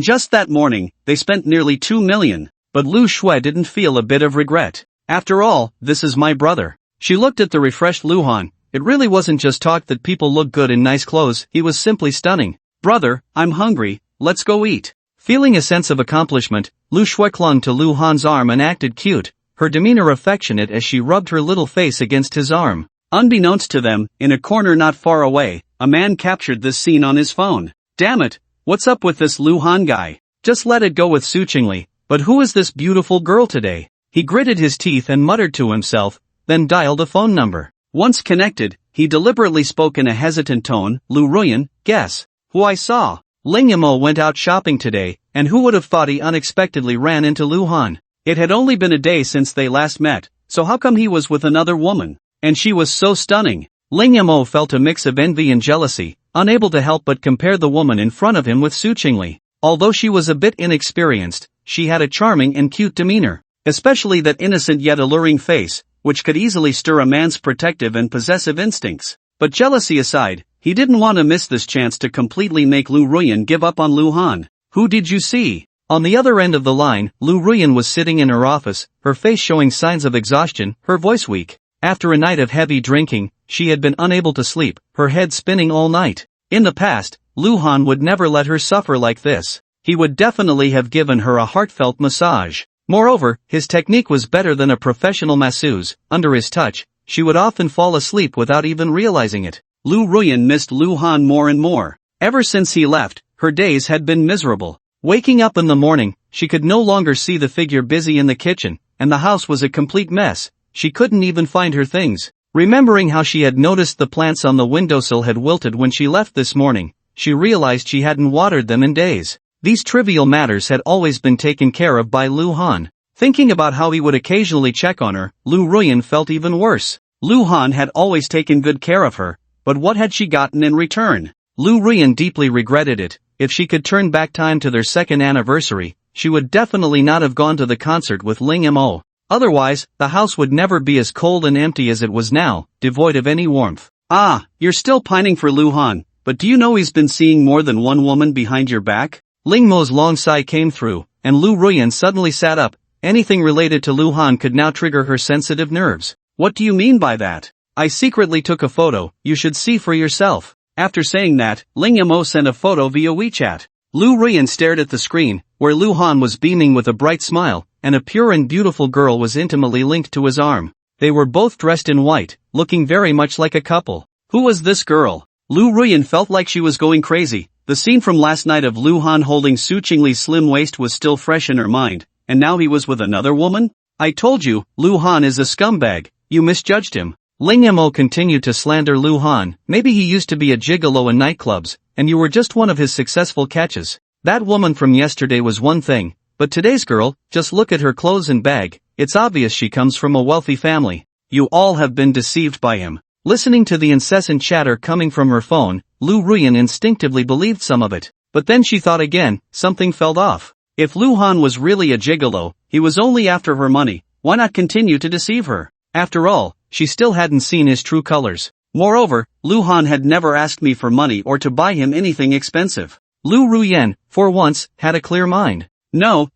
just that morning, they spent nearly $2 million, but Lu Shui didn't feel a bit of regret. After all, this is my brother. She looked at the refreshed Lu Han. It really wasn't just talk that people look good in nice clothes, he was simply stunning. Brother, I'm hungry, let's go eat. Feeling a sense of accomplishment, Lu Shui clung to Lu Han's arm and acted cute, her demeanor affectionate as she rubbed her little face against his arm. Unbeknownst to them, in a corner not far away, a man captured this scene on his phone. Damn it, what's up with this Lu Han guy? Just let it go with Su Chingle, but who is this beautiful girl today? He gritted his teeth and muttered to himself, then dialed a phone number. Once connected, he deliberately spoke in a hesitant tone, Lu Ruyan, guess who I saw? Ling Yamo went out shopping today, and who would have thought he unexpectedly ran into Lu Han? It had only been a day since they last met, so how come he was with another woman? And she was so stunning. Ling Yamo felt a mix of envy and jealousy, unable to help but compare the woman in front of him with Su Chingle. Although she was a bit inexperienced, she had a charming and cute demeanor, especially that innocent yet alluring face, which could easily stir a man's protective and possessive instincts. But jealousy aside, he didn't want to miss this chance to completely make Lu Ruyan give up on Lu Han. Who did you see? On the other end of the line, Ruan was sitting in her office, her face showing signs of exhaustion, her voice weak. After a night of heavy drinking, she had been unable to sleep, her head spinning all night. In the past, Han would never let her suffer like this. He would definitely have given her a heartfelt massage. Moreover, his technique was better than a professional masseuse. Under his touch, she would often fall asleep without even realizing it. Ruan missed Han more and more. Ever since he left, her days had been miserable. Waking up in the morning, she could no longer see the figure busy in the kitchen, and the house was a complete mess. She couldn't even find her things. Remembering how she had noticed the plants on the windowsill had wilted when she left this morning, she realized she hadn't watered them in days. These trivial matters had always been taken care of by Han. Thinking about how he would occasionally check on her, Ruan felt even worse. Han had always taken good care of her, but what had she gotten in return? Ruan deeply regretted it. If she could turn back time to their second anniversary, she would definitely not have gone to the concert with Mo. Otherwise, the house would never be as cold and empty as it was now, devoid of any warmth. Ah, you're still pining for Han, but do you know he's been seeing more than one woman behind your back? Mo's long sigh came through, and Ruan suddenly sat up. Anything related to Han could now trigger her sensitive nerves. What do you mean by that? I secretly took a photo, you should see for yourself. After saying that, Mo sent a photo via WeChat. Ruan stared at the screen, where Han was beaming with a bright smile, and a pure and beautiful girl was intimately linked to his arm. They were both dressed in white, looking very much like a couple. Who was this girl? Ruan felt like she was going crazy. The scene from last night of Han holding Su Chingle's slim waist was still fresh in her mind, and now he was with another woman? I told you, Han is a scumbag, you misjudged him. Mo continued to slander Han. Maybe he used to be a gigolo in nightclubs, and you were just one of his successful catches. That woman from yesterday was one thing, but today's girl, just look at her clothes and bag, it's obvious she comes from a wealthy family. You all have been deceived by him. Listening to the incessant chatter coming from her phone, Ruan instinctively believed some of it, but then she thought again, something felt off. If Han was really a gigolo, he was only after her money, why not continue to deceive her? After all, she still hadn't seen his true colors. Moreover, Han had never asked me for money or to buy him anything expensive. Ruan, for once, had a clear mind. No,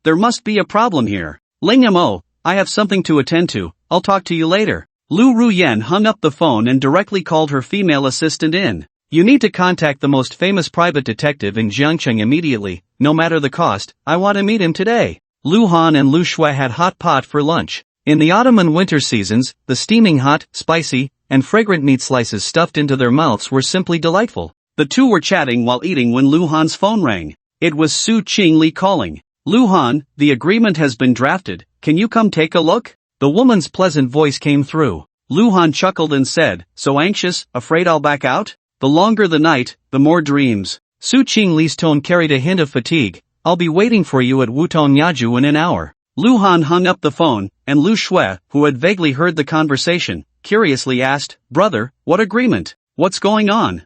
there must be a problem here. Mo, I have something to attend to, I'll talk to you later. Ruan hung up the phone and directly called her female assistant in. You need to contact the most famous private detective in Jiangcheng immediately, no matter the cost, I want to meet him today. Han and Shui had hot pot for lunch. In the autumn and winter seasons, the steaming hot, spicy, and fragrant meat slices stuffed into their mouths were simply delightful. The two were chatting while eating when Han's phone rang. It was Su Chingle calling. Han, the agreement has been drafted, can you come take a look? The woman's pleasant voice came through. Han chuckled and said, so anxious, afraid I'll back out? The longer the night, the more dreams. Su Chingle's tone carried a hint of fatigue. I'll be waiting for you at Wutong Yaju in an hour. Han hung up the phone, and Shui, who had vaguely heard the conversation, curiously asked, brother, what agreement? What's going on?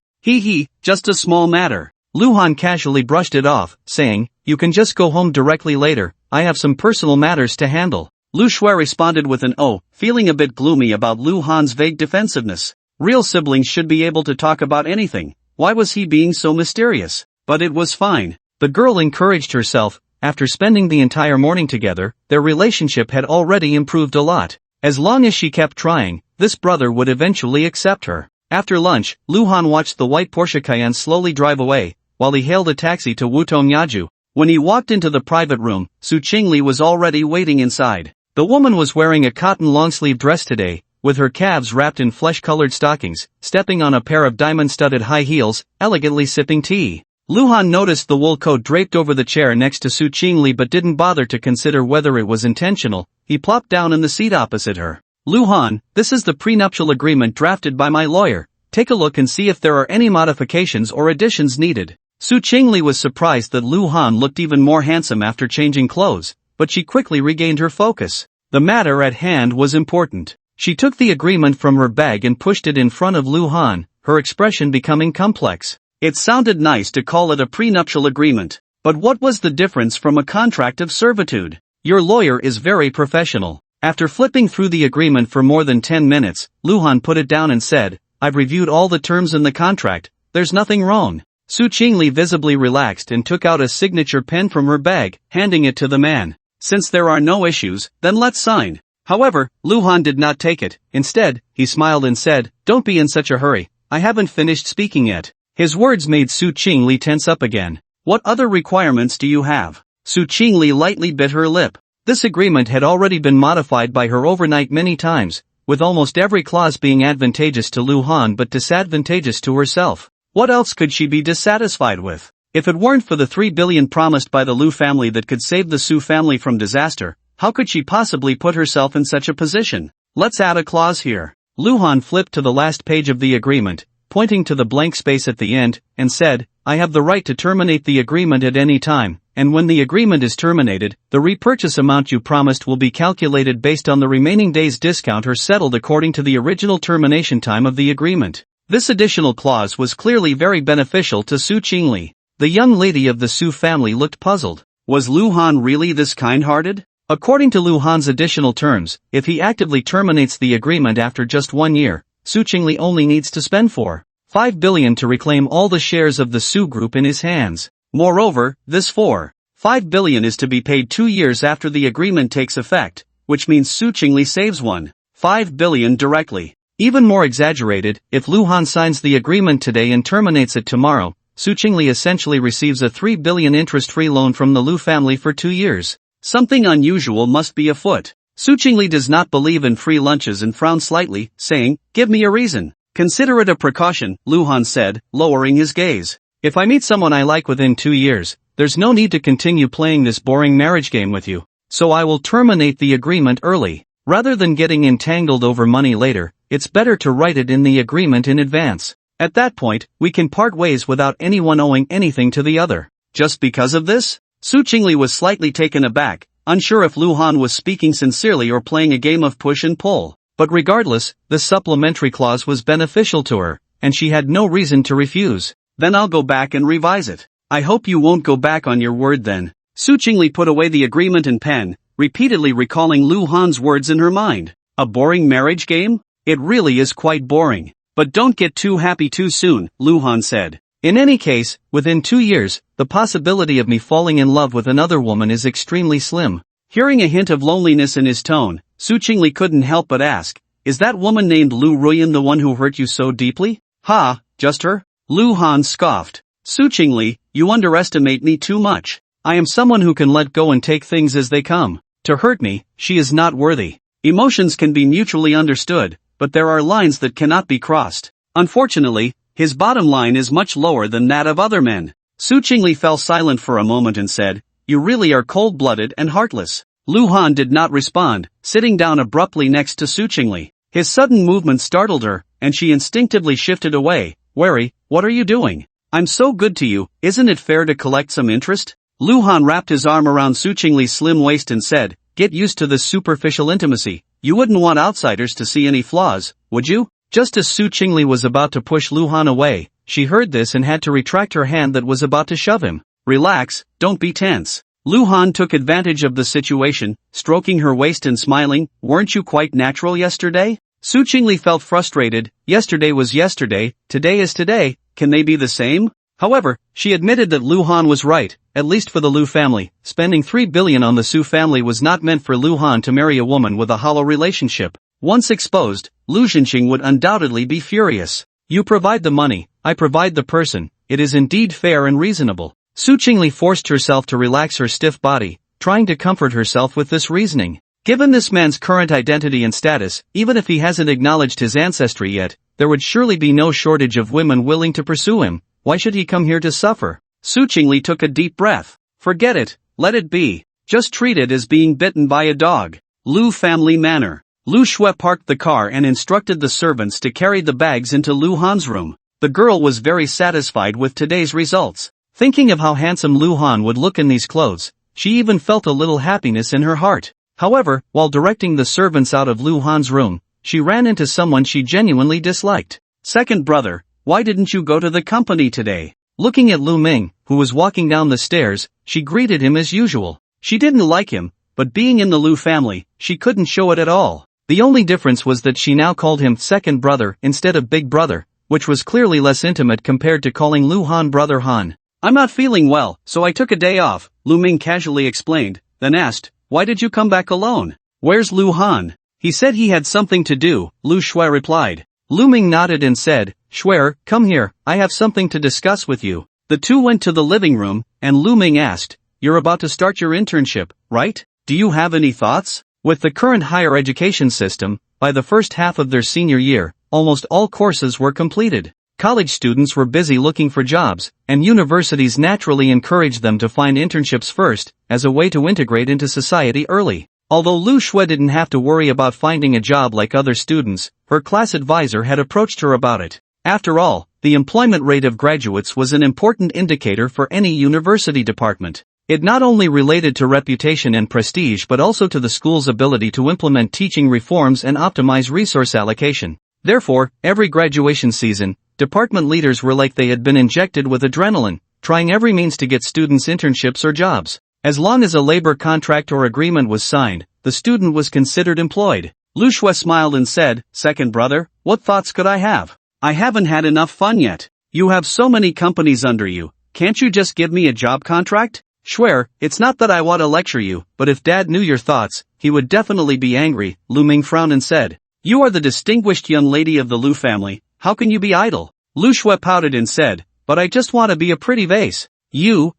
Just a small matter. Han casually brushed it off, saying, you can just go home directly later, I have some personal matters to handle. Shui responded with an oh, feeling a bit gloomy about Han's vague defensiveness. Real siblings should be able to talk about anything, why was he being so mysterious? But it was fine. The girl encouraged herself. After spending the entire morning together, their relationship had already improved a lot. As long as she kept trying, this brother would eventually accept her. After lunch, Han watched the white Porsche Cayenne slowly drive away, while he hailed a taxi to Wutong Yaju. When he walked into the private room, Su Chingle was already waiting inside. The woman was wearing a cotton long-sleeve dress today, with her calves wrapped in flesh-colored stockings, stepping on a pair of diamond-studded high heels, elegantly sipping tea. Han noticed the wool coat draped over the chair next to Su Chingle but didn't bother to consider whether it was intentional. He plopped down in the seat opposite her. Han, this is the prenuptial agreement drafted by my lawyer. Take a look and see if there are any modifications or additions needed. Su Chingle was surprised that Han looked even more handsome after changing clothes, but she quickly regained her focus. The matter at hand was important. She took the agreement from her bag and pushed it in front of Han, her expression becoming complex. It sounded nice to call it a prenuptial agreement, but what was the difference from a contract of servitude? Your lawyer is very professional. After flipping through the agreement for more than 10 minutes, Han put it down and said, I've reviewed all the terms in the contract, there's nothing wrong. Su Chingle visibly relaxed and took out a signature pen from her bag, handing it to the man. Since there are no issues, then let's sign. However, Luhan did not take it. Instead, he smiled and said, "Don't be in such a hurry. I haven't finished speaking yet." His words made Su Chingle tense up again. "What other requirements do you have?" Su Chingle lightly bit her lip. This agreement had already been modified by her overnight many times, with almost every clause being advantageous to Luhan but disadvantageous to herself. What else could she be dissatisfied with? If it weren't for the 3 billion promised by the Lu family that could save the Su family from disaster, how could she possibly put herself in such a position? Let's add a clause here. Luhan flipped to the last page of the agreement, pointing to the blank space at the end, and said, "I have the right to terminate the agreement at any time, and when the agreement is terminated, the repurchase amount you promised will be calculated based on the remaining days discount or settled according to the original termination time of the agreement." This additional clause was clearly very beneficial to Su Chingle. The young lady of the Su family looked puzzled. Was Luhan really this kind-hearted? According to Luhan's additional terms, if he actively terminates the agreement after just 1 year, Su Chingle only needs to spend 4.5 billion to reclaim all the shares of the Su group in his hands. Moreover, this 4.5 billion is to be paid 2 years after the agreement takes effect, which means Su Chingle saves 1.5 billion directly. Even more exaggerated, if Luhan signs the agreement today and terminates it tomorrow, Su Chingle essentially receives a 3 billion interest-free loan from the Lu family for 2 years. Something unusual must be afoot. Su Chingle does not believe in free lunches and frowned slightly, saying, "Give me a reason." "Consider it a precaution," Luhan said, lowering his gaze. "If I meet someone I like within 2 years, there's no need to continue playing this boring marriage game with you. So I will terminate the agreement early. Rather than getting entangled over money later, it's better to write it in the agreement in advance. At that point, we can part ways without anyone owing anything to the other." Just because of this? Su Chingle was slightly taken aback, unsure if Luhan was speaking sincerely or playing a game of push and pull. But regardless, this supplementary clause was beneficial to her, and she had no reason to refuse. "Then I'll go back and revise it." "I hope you won't go back on your word then." Su Chingle put away the agreement and pen, repeatedly recalling Luhan's words in her mind. A boring marriage game? It really is quite boring. "But don't get too happy too soon," Luhan said. "In any case, within 2 years, the possibility of me falling in love with another woman is extremely slim." Hearing a hint of loneliness in his tone, Su Chingle couldn't help but ask, "Is that woman named Ruan the one who hurt you so deeply?" "Ha, just her?" Luhan scoffed. "Su Chingle, you underestimate me too much. I am someone who can let go and take things as they come. To hurt me, she is not worthy. Emotions can be mutually understood, but there are lines that cannot be crossed. Unfortunately, his bottom line is much lower than that of other men." Su Chingle fell silent for a moment and said, "You really are cold-blooded and heartless." Luhan did not respond, sitting down abruptly next to Su Chingle. His sudden movement startled her, and she instinctively shifted away, wary. "What are you doing? I'm so good to you, isn't it fair to collect some interest?" Luhan wrapped his arm around Su Chingle's slim waist and said, "Get used to this superficial intimacy. You wouldn't want outsiders to see any flaws, would you?" Just as Su Chingle was about to push Luhan away, she heard this and had to retract her hand that was about to shove him. "Relax, don't be tense." Luhan took advantage of the situation, stroking her waist and smiling. "Weren't you quite natural yesterday?" Su Chingle felt frustrated. Yesterday was yesterday, today is today, can they be the same? However, she admitted that Luhan was right, at least for the Lu family. Spending 3 billion on the Su family was not meant for Luhan to marry a woman with a hollow relationship. Once exposed, Lu Zhenxing would undoubtedly be furious. "You provide the money, I provide the person, it is indeed fair and reasonable." Su Chingle forced herself to relax her stiff body, trying to comfort herself with this reasoning. Given this man's current identity and status, even if he hasn't acknowledged his ancestry yet, there would surely be no shortage of women willing to pursue him. Why should he come here to suffer? Su Chingle took a deep breath. Forget it, let it be. Just treat it as being bitten by a dog. Lu family manor. Lu Shui parked the car and instructed the servants to carry the bags into Luhan's room. The girl was very satisfied with today's results. Thinking of how handsome Luhan would look in these clothes, she even felt a little happiness in her heart. However, while directing the servants out of Luhan's room, she ran into someone she genuinely disliked. "Second brother, why didn't you go to the company today?" Looking at Lu Ming, who was walking down the stairs, she greeted him as usual. She didn't like him, but being in the Lu family, she couldn't show it at all. The only difference was that she now called him second brother instead of big brother, which was clearly less intimate compared to calling Lu Han brother Han. "I'm not feeling well, so I took a day off," Lu Ming casually explained, then asked, "Why did you come back alone? Where's Lu Han?" "He said he had something to do," Lu Shui replied. Lu Ming nodded and said, "Shui, come here, I have something to discuss with you." The two went to the living room, and Lu Ming asked, "You're about to start your internship, right? Do you have any thoughts?" With the current higher education system, by the first half of their senior year, almost all courses were completed. College students were busy looking for jobs, and universities naturally encouraged them to find internships first, as a way to integrate into society early. Although Lu Shui didn't have to worry about finding a job like other students, her class advisor had approached her about it. After all, the employment rate of graduates was an important indicator for any university department. It not only related to reputation and prestige but also to the school's ability to implement teaching reforms and optimize resource allocation. Therefore, every graduation season, department leaders were like they had been injected with adrenaline, trying every means to get students internships or jobs. As long as a labor contract or agreement was signed, the student was considered employed. Lu Shui smiled and said, "Second brother, what thoughts could I have? I haven't had enough fun yet. You have so many companies under you, can't you just give me a job contract?" "Shui, it's not that I want to lecture you, but if Dad knew your thoughts, he would definitely be angry," Lu Ming frowned and said. "You are the distinguished young lady of the Lu family, how can you be idle?" Lu Shui pouted and said, "But I just want to be a pretty vase." You.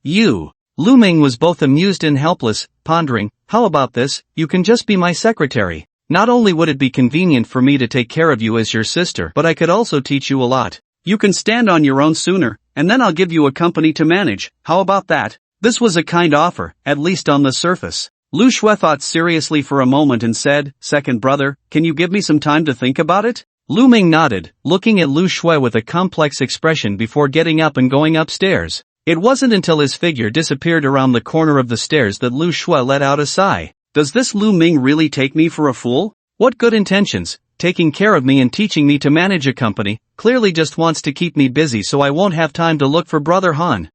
Lu Ming was both amused and helpless, pondering, "How about this, you can just be my secretary. Not only would it be convenient for me to take care of you as your sister, but I could also teach you a lot. You can stand on your own sooner, and then I'll give you a company to manage, how about that?" This was a kind offer, at least on the surface. Lu Shui thought seriously for a moment and said, "Second brother, can you give me some time to think about it?" Lu Ming nodded, looking at Lu Shui with a complex expression before getting up and going upstairs. It wasn't until his figure disappeared around the corner of the stairs that Lu Shui let out a sigh. Does this Lu Ming really take me for a fool? What good intentions, taking care of me and teaching me to manage a company, clearly just wants to keep me busy so I won't have time to look for brother Han.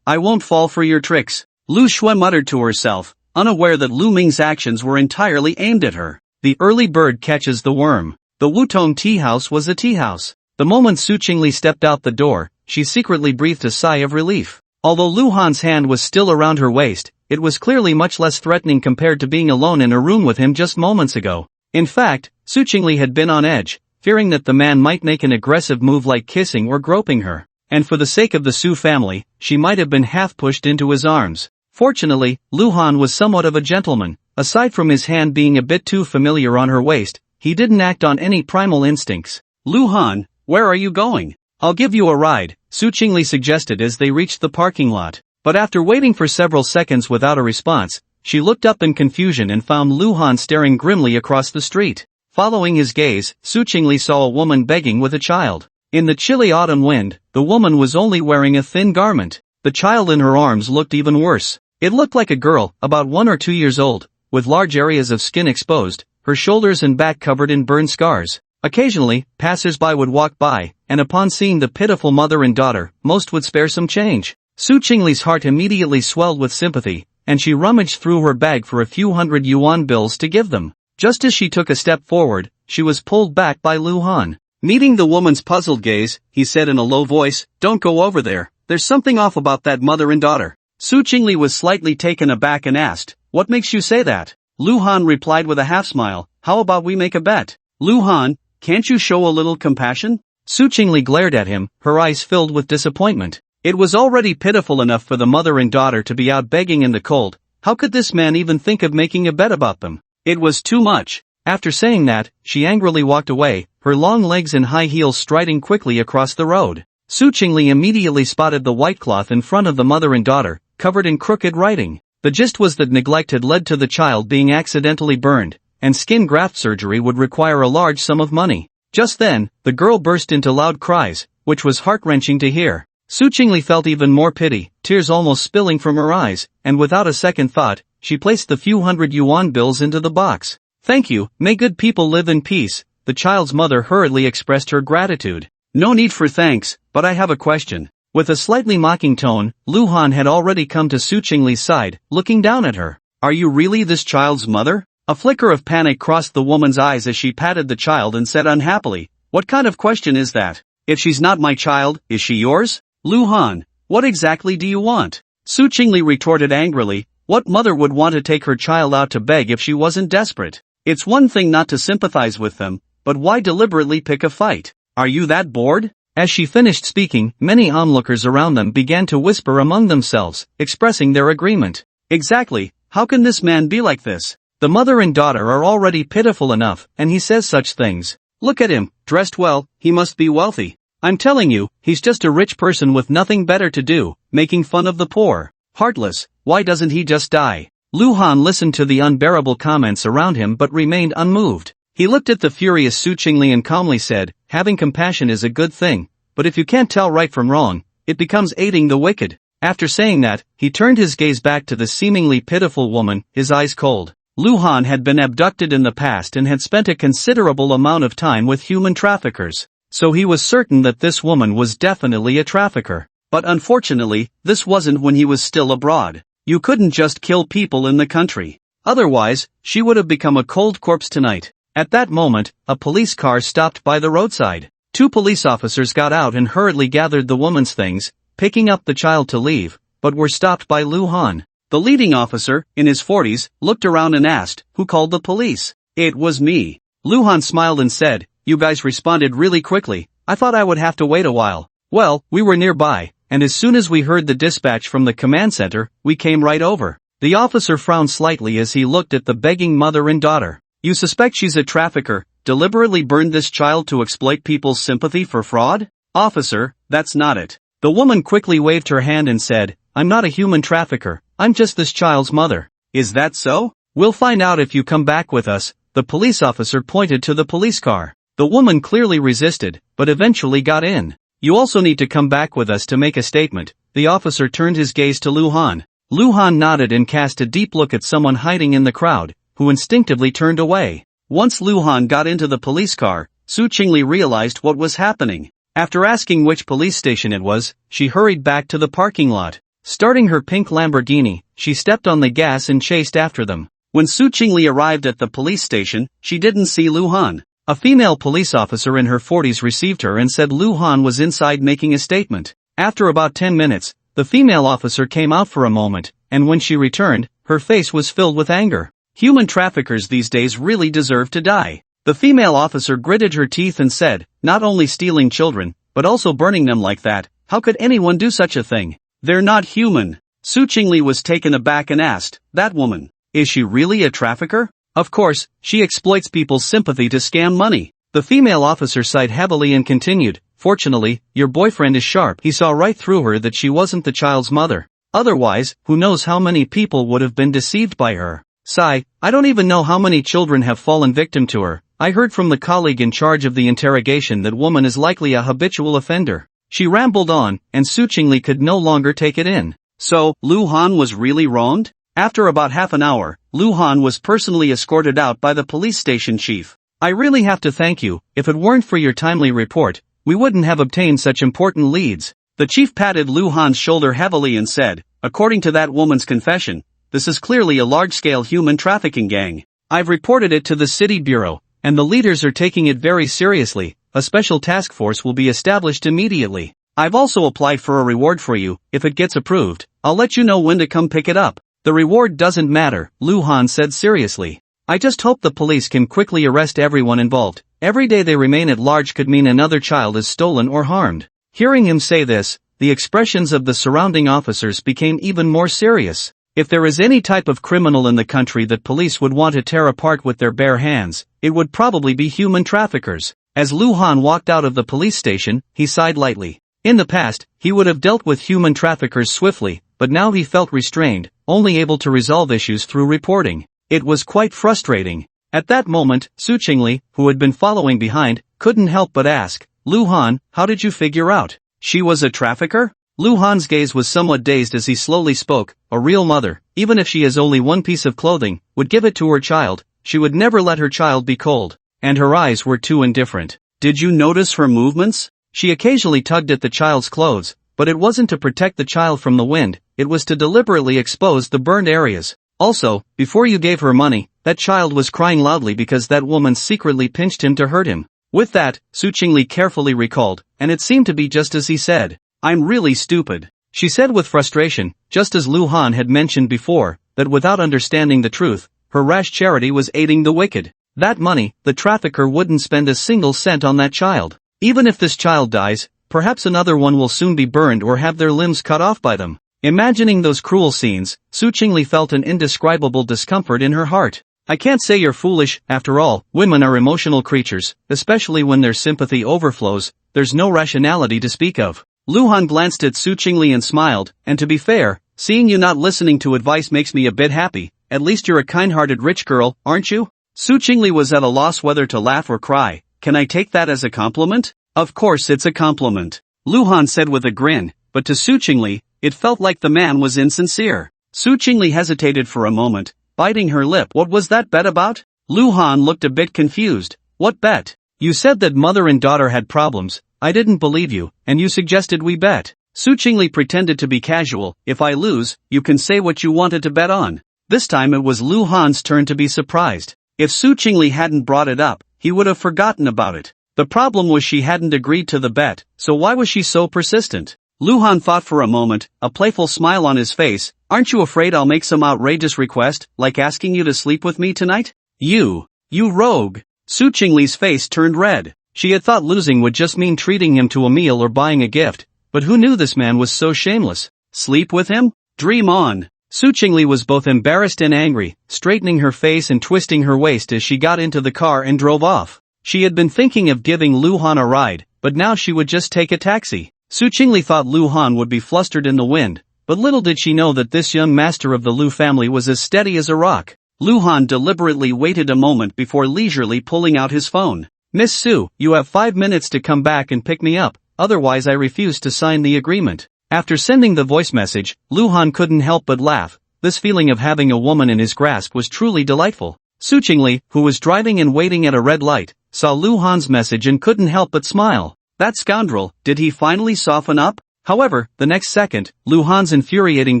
I won't fall for your tricks. Lu Shui muttered to herself, unaware that Lu Ming's actions were entirely aimed at her. The early bird catches the worm. The Wutong tea house was a tea house. The moment Su Chingle stepped out the door, she secretly breathed a sigh of relief. Although Lu Han's hand was still around her waist, it was clearly much less threatening compared to being alone in a room with him just moments ago. In fact, Su Chingle had been on edge, fearing that the man might make an aggressive move like kissing or groping her. And for the sake of the Su family, she might have been half pushed into his arms. Fortunately, Lu Han was somewhat of a gentleman. Aside from his hand being a bit too familiar on her waist, he didn't act on any primal instincts. "Lu Han, where are you going?" "I'll give you a ride," Su Chingle suggested as they reached the parking lot. But after waiting for several seconds without a response, she looked up in confusion and found Lu Han staring grimly across the street. Following his gaze, Su Chingle saw a woman begging with a child. In the chilly autumn wind, the woman was only wearing a thin garment. The child in her arms looked even worse. It looked like a girl, about 1 or 2 years old, with large areas of skin exposed, her shoulders and back covered in burn scars. Occasionally, passers-by would walk by, and upon seeing the pitiful mother and daughter, most would spare some change. Su Chingle's heart immediately swelled with sympathy, and she rummaged through her bag for a few hundred yuan bills to give them. Just as she took a step forward, she was pulled back by Lu Han. Meeting the woman's puzzled gaze, he said in a low voice, "Don't go over there, there's something off about that mother and daughter." Su Chingle was slightly taken aback and asked, "What makes you say that?" Lu Han replied with a half-smile, "How about we make a bet?" "Lu Han, can't you show a little compassion?" Su Chingle glared at him, her eyes filled with disappointment. It was already pitiful enough for the mother and daughter to be out begging in the cold. How could this man even think of making a bet about them? It was too much. After saying that, she angrily walked away, her long legs and high heels striding quickly across the road. Su Chingle immediately spotted the white cloth in front of the mother and daughter, covered in crooked writing. The gist was that neglect had led to the child being accidentally burned, and skin graft surgery would require a large sum of money. Just then, the girl burst into loud cries, which was heart-wrenching to hear. Su Chingle felt even more pity, tears almost spilling from her eyes, and without a second thought, she placed the few hundred yuan bills into the box. "Thank you, may good people live in peace," the child's mother hurriedly expressed her gratitude. "No need for thanks, but I have a question." With a slightly mocking tone, Lu Han had already come to Su Chingle's side, looking down at her. "Are you really this child's mother?" A flicker of panic crossed the woman's eyes as she patted the child and said unhappily, "What kind of question is that?" If she's not my child, is she yours? Luhan, what exactly do you want? Su Chingle retorted angrily. What mother would want to take her child out to beg if she wasn't desperate? It's one thing not to sympathize with them, but why deliberately pick a fight? Are you that bored? As she finished speaking, many onlookers around them began to whisper among themselves, expressing their agreement. Exactly, how can this man be like this? The mother and daughter are already pitiful enough, and he says such things. Look at him, dressed well, he must be wealthy. I'm telling you, he's just a rich person with nothing better to do, making fun of the poor. Heartless, why doesn't he just die? Luhan listened to the unbearable comments around him but remained unmoved. He looked at the furious Su Chingle and calmly said, having compassion is a good thing, but if you can't tell right from wrong, it becomes aiding the wicked. After saying that, he turned his gaze back to the seemingly pitiful woman, his eyes cold. Luhan had been abducted in the past and had spent a considerable amount of time with human traffickers, so he was certain that this woman was definitely a trafficker. But unfortunately, this wasn't when he was still abroad. You couldn't just kill people in the country. Otherwise, she would have become a cold corpse tonight. At that moment, a police car stopped by the roadside. 2 police officers got out and hurriedly gathered the woman's things, picking up the child to leave, but were stopped by Luhan. The leading officer, in his 40s, looked around and asked, "Who called the police?" "It was me." Luhan smiled and said, "You guys responded really quickly. I thought I would have to wait a while." "Well, we were nearby, and as soon as we heard the dispatch from the command center, we came right over." The officer frowned slightly as he looked at the begging mother and daughter. "You suspect she's a trafficker, deliberately burned this child to exploit people's sympathy for fraud?" "Officer, that's not it." The woman quickly waved her hand and said, "I'm not a human trafficker, I'm just this child's mother." "Is that so? We'll find out if you come back with us." The police officer pointed to the police car. The woman clearly resisted, but eventually got in. "You also need to come back with us to make a statement." The officer turned his gaze to Luhan. Luhan nodded and cast a deep look at someone hiding in the crowd, who instinctively turned away. Once Luhan got into the police car, Su Chingle realized what was happening. After asking which police station it was, she hurried back to the parking lot. Starting her pink Lamborghini, she stepped on the gas and chased after them. When Su Chingle arrived at the police station, she didn't see Luhan. A female police officer in her 40s received her and said Luhan was inside making a statement. After about 10 minutes, the female officer came out for a moment, and when she returned, her face was filled with anger. Human traffickers these days really deserve to die. The female officer gritted her teeth and said, "Not only stealing children, but also burning them like that, how could anyone do such a thing? They're not human." Su Chingle was taken aback and asked, "That woman, is she really a trafficker?" "Of course, she exploits people's sympathy to scam money." The female officer sighed heavily and continued, "Fortunately, your boyfriend is sharp. He saw right through her that she wasn't the child's mother. Otherwise, who knows how many people would have been deceived by her. Sigh, I don't even know how many children have fallen victim to her. I heard from the colleague in charge of the interrogation that woman is likely a habitual offender." She rambled on, and Su Chingle could no longer take it in. So, Luhan was really wronged? After about half an hour, Luhan was personally escorted out by the police station chief. "I really have to thank you. If it weren't for your timely report, we wouldn't have obtained such important leads." The chief patted Luhan's shoulder heavily and said, "According to that woman's confession, this is clearly a large-scale human trafficking gang. I've reported it to the city bureau, and the leaders are taking it very seriously. A special task force will be established immediately. I've also applied for a reward for you. If it gets approved, I'll let you know when to come pick it up." "The reward doesn't matter," Luhan said seriously. "I just hope the police can quickly arrest everyone involved. Every day they remain at large could mean another child is stolen or harmed." Hearing him say this, the expressions of the surrounding officers became even more serious. If there is any type of criminal in the country that police would want to tear apart with their bare hands, it would probably be human traffickers. As Luhan walked out of the police station, he sighed lightly. In the past, he would have dealt with human traffickers swiftly, but now he felt restrained, only able to resolve issues through reporting. It was quite frustrating. At that moment, Su Chingle, who had been following behind, couldn't help but ask, "Luhan, how did you figure out she was a trafficker?" Luhan's gaze was somewhat dazed as he slowly spoke. "A real mother, even if she has only one piece of clothing, would give it to her child. She would never let her child be cold. And her eyes were too indifferent. Did you notice her movements? She occasionally tugged at the child's clothes, but it wasn't to protect the child from the wind, it was to deliberately expose the burned areas. Also, before you gave her money, that child was crying loudly because that woman secretly pinched him to hurt him. With that, Su Chingle carefully recalled, and it seemed to be just as he said. I'm really stupid, she said with frustration, just as Lu Han had mentioned before, that without understanding the truth, her rash charity was aiding the wicked. That money, the trafficker wouldn't spend a single cent on that child. Even if this child dies, perhaps another one will soon be burned or have their limbs cut off by them. Imagining those cruel scenes, Su Chingle felt an indescribable discomfort in her heart. I can't say you're foolish, after all, women are emotional creatures, especially when their sympathy overflows, there's no rationality to speak of. Lu Han glanced at Su Chingle and smiled, and to be fair, seeing you not listening to advice makes me a bit happy, at least you're a kind-hearted rich girl, aren't you? Su Chingle was at a loss whether to laugh or cry. Can I take that as a compliment? Of course it's a compliment, Lu Han said with a grin, but to Su Chingle, it felt like the man was insincere. Su Chingle hesitated for a moment, biting her lip. What was that bet about? Lu Han looked a bit confused. What bet? You said that mother and daughter had problems, I didn't believe you, and you suggested we bet. Su Chingle pretended to be casual. If I lose, you can say what you wanted to bet on. This time it was Lu Han's turn to be surprised. If Su Chingle hadn't brought it up, he would have forgotten about it. The problem was she hadn't agreed to the bet, so why was she so persistent? Lu Han thought for a moment, a playful smile on his face. Aren't you afraid I'll make some outrageous request, like asking you to sleep with me tonight? You rogue. Su Chingle's face turned red. She had thought losing would just mean treating him to a meal or buying a gift, but who knew this man was so shameless? Sleep with him? Dream on. Su Chingle was both embarrassed and angry, straightening her face and twisting her waist as she got into the car and drove off. She had been thinking of giving Lu Han a ride, but now she would just take a taxi. Su Chingle thought Lu Han would be flustered in the wind, but little did she know that this young master of the Lu family was as steady as a rock. Lu Han deliberately waited a moment before leisurely pulling out his phone. Miss Su, you have 5 minutes to come back and pick me up, otherwise I refuse to sign the agreement. After sending the voice message, Lu Han couldn't help but laugh. This feeling of having a woman in his grasp was truly delightful. Su Chingle, who was driving and waiting at a red light, saw Lu Han's message and couldn't help but smile. That scoundrel, did he finally soften up? However, the next second, Lu Han's infuriating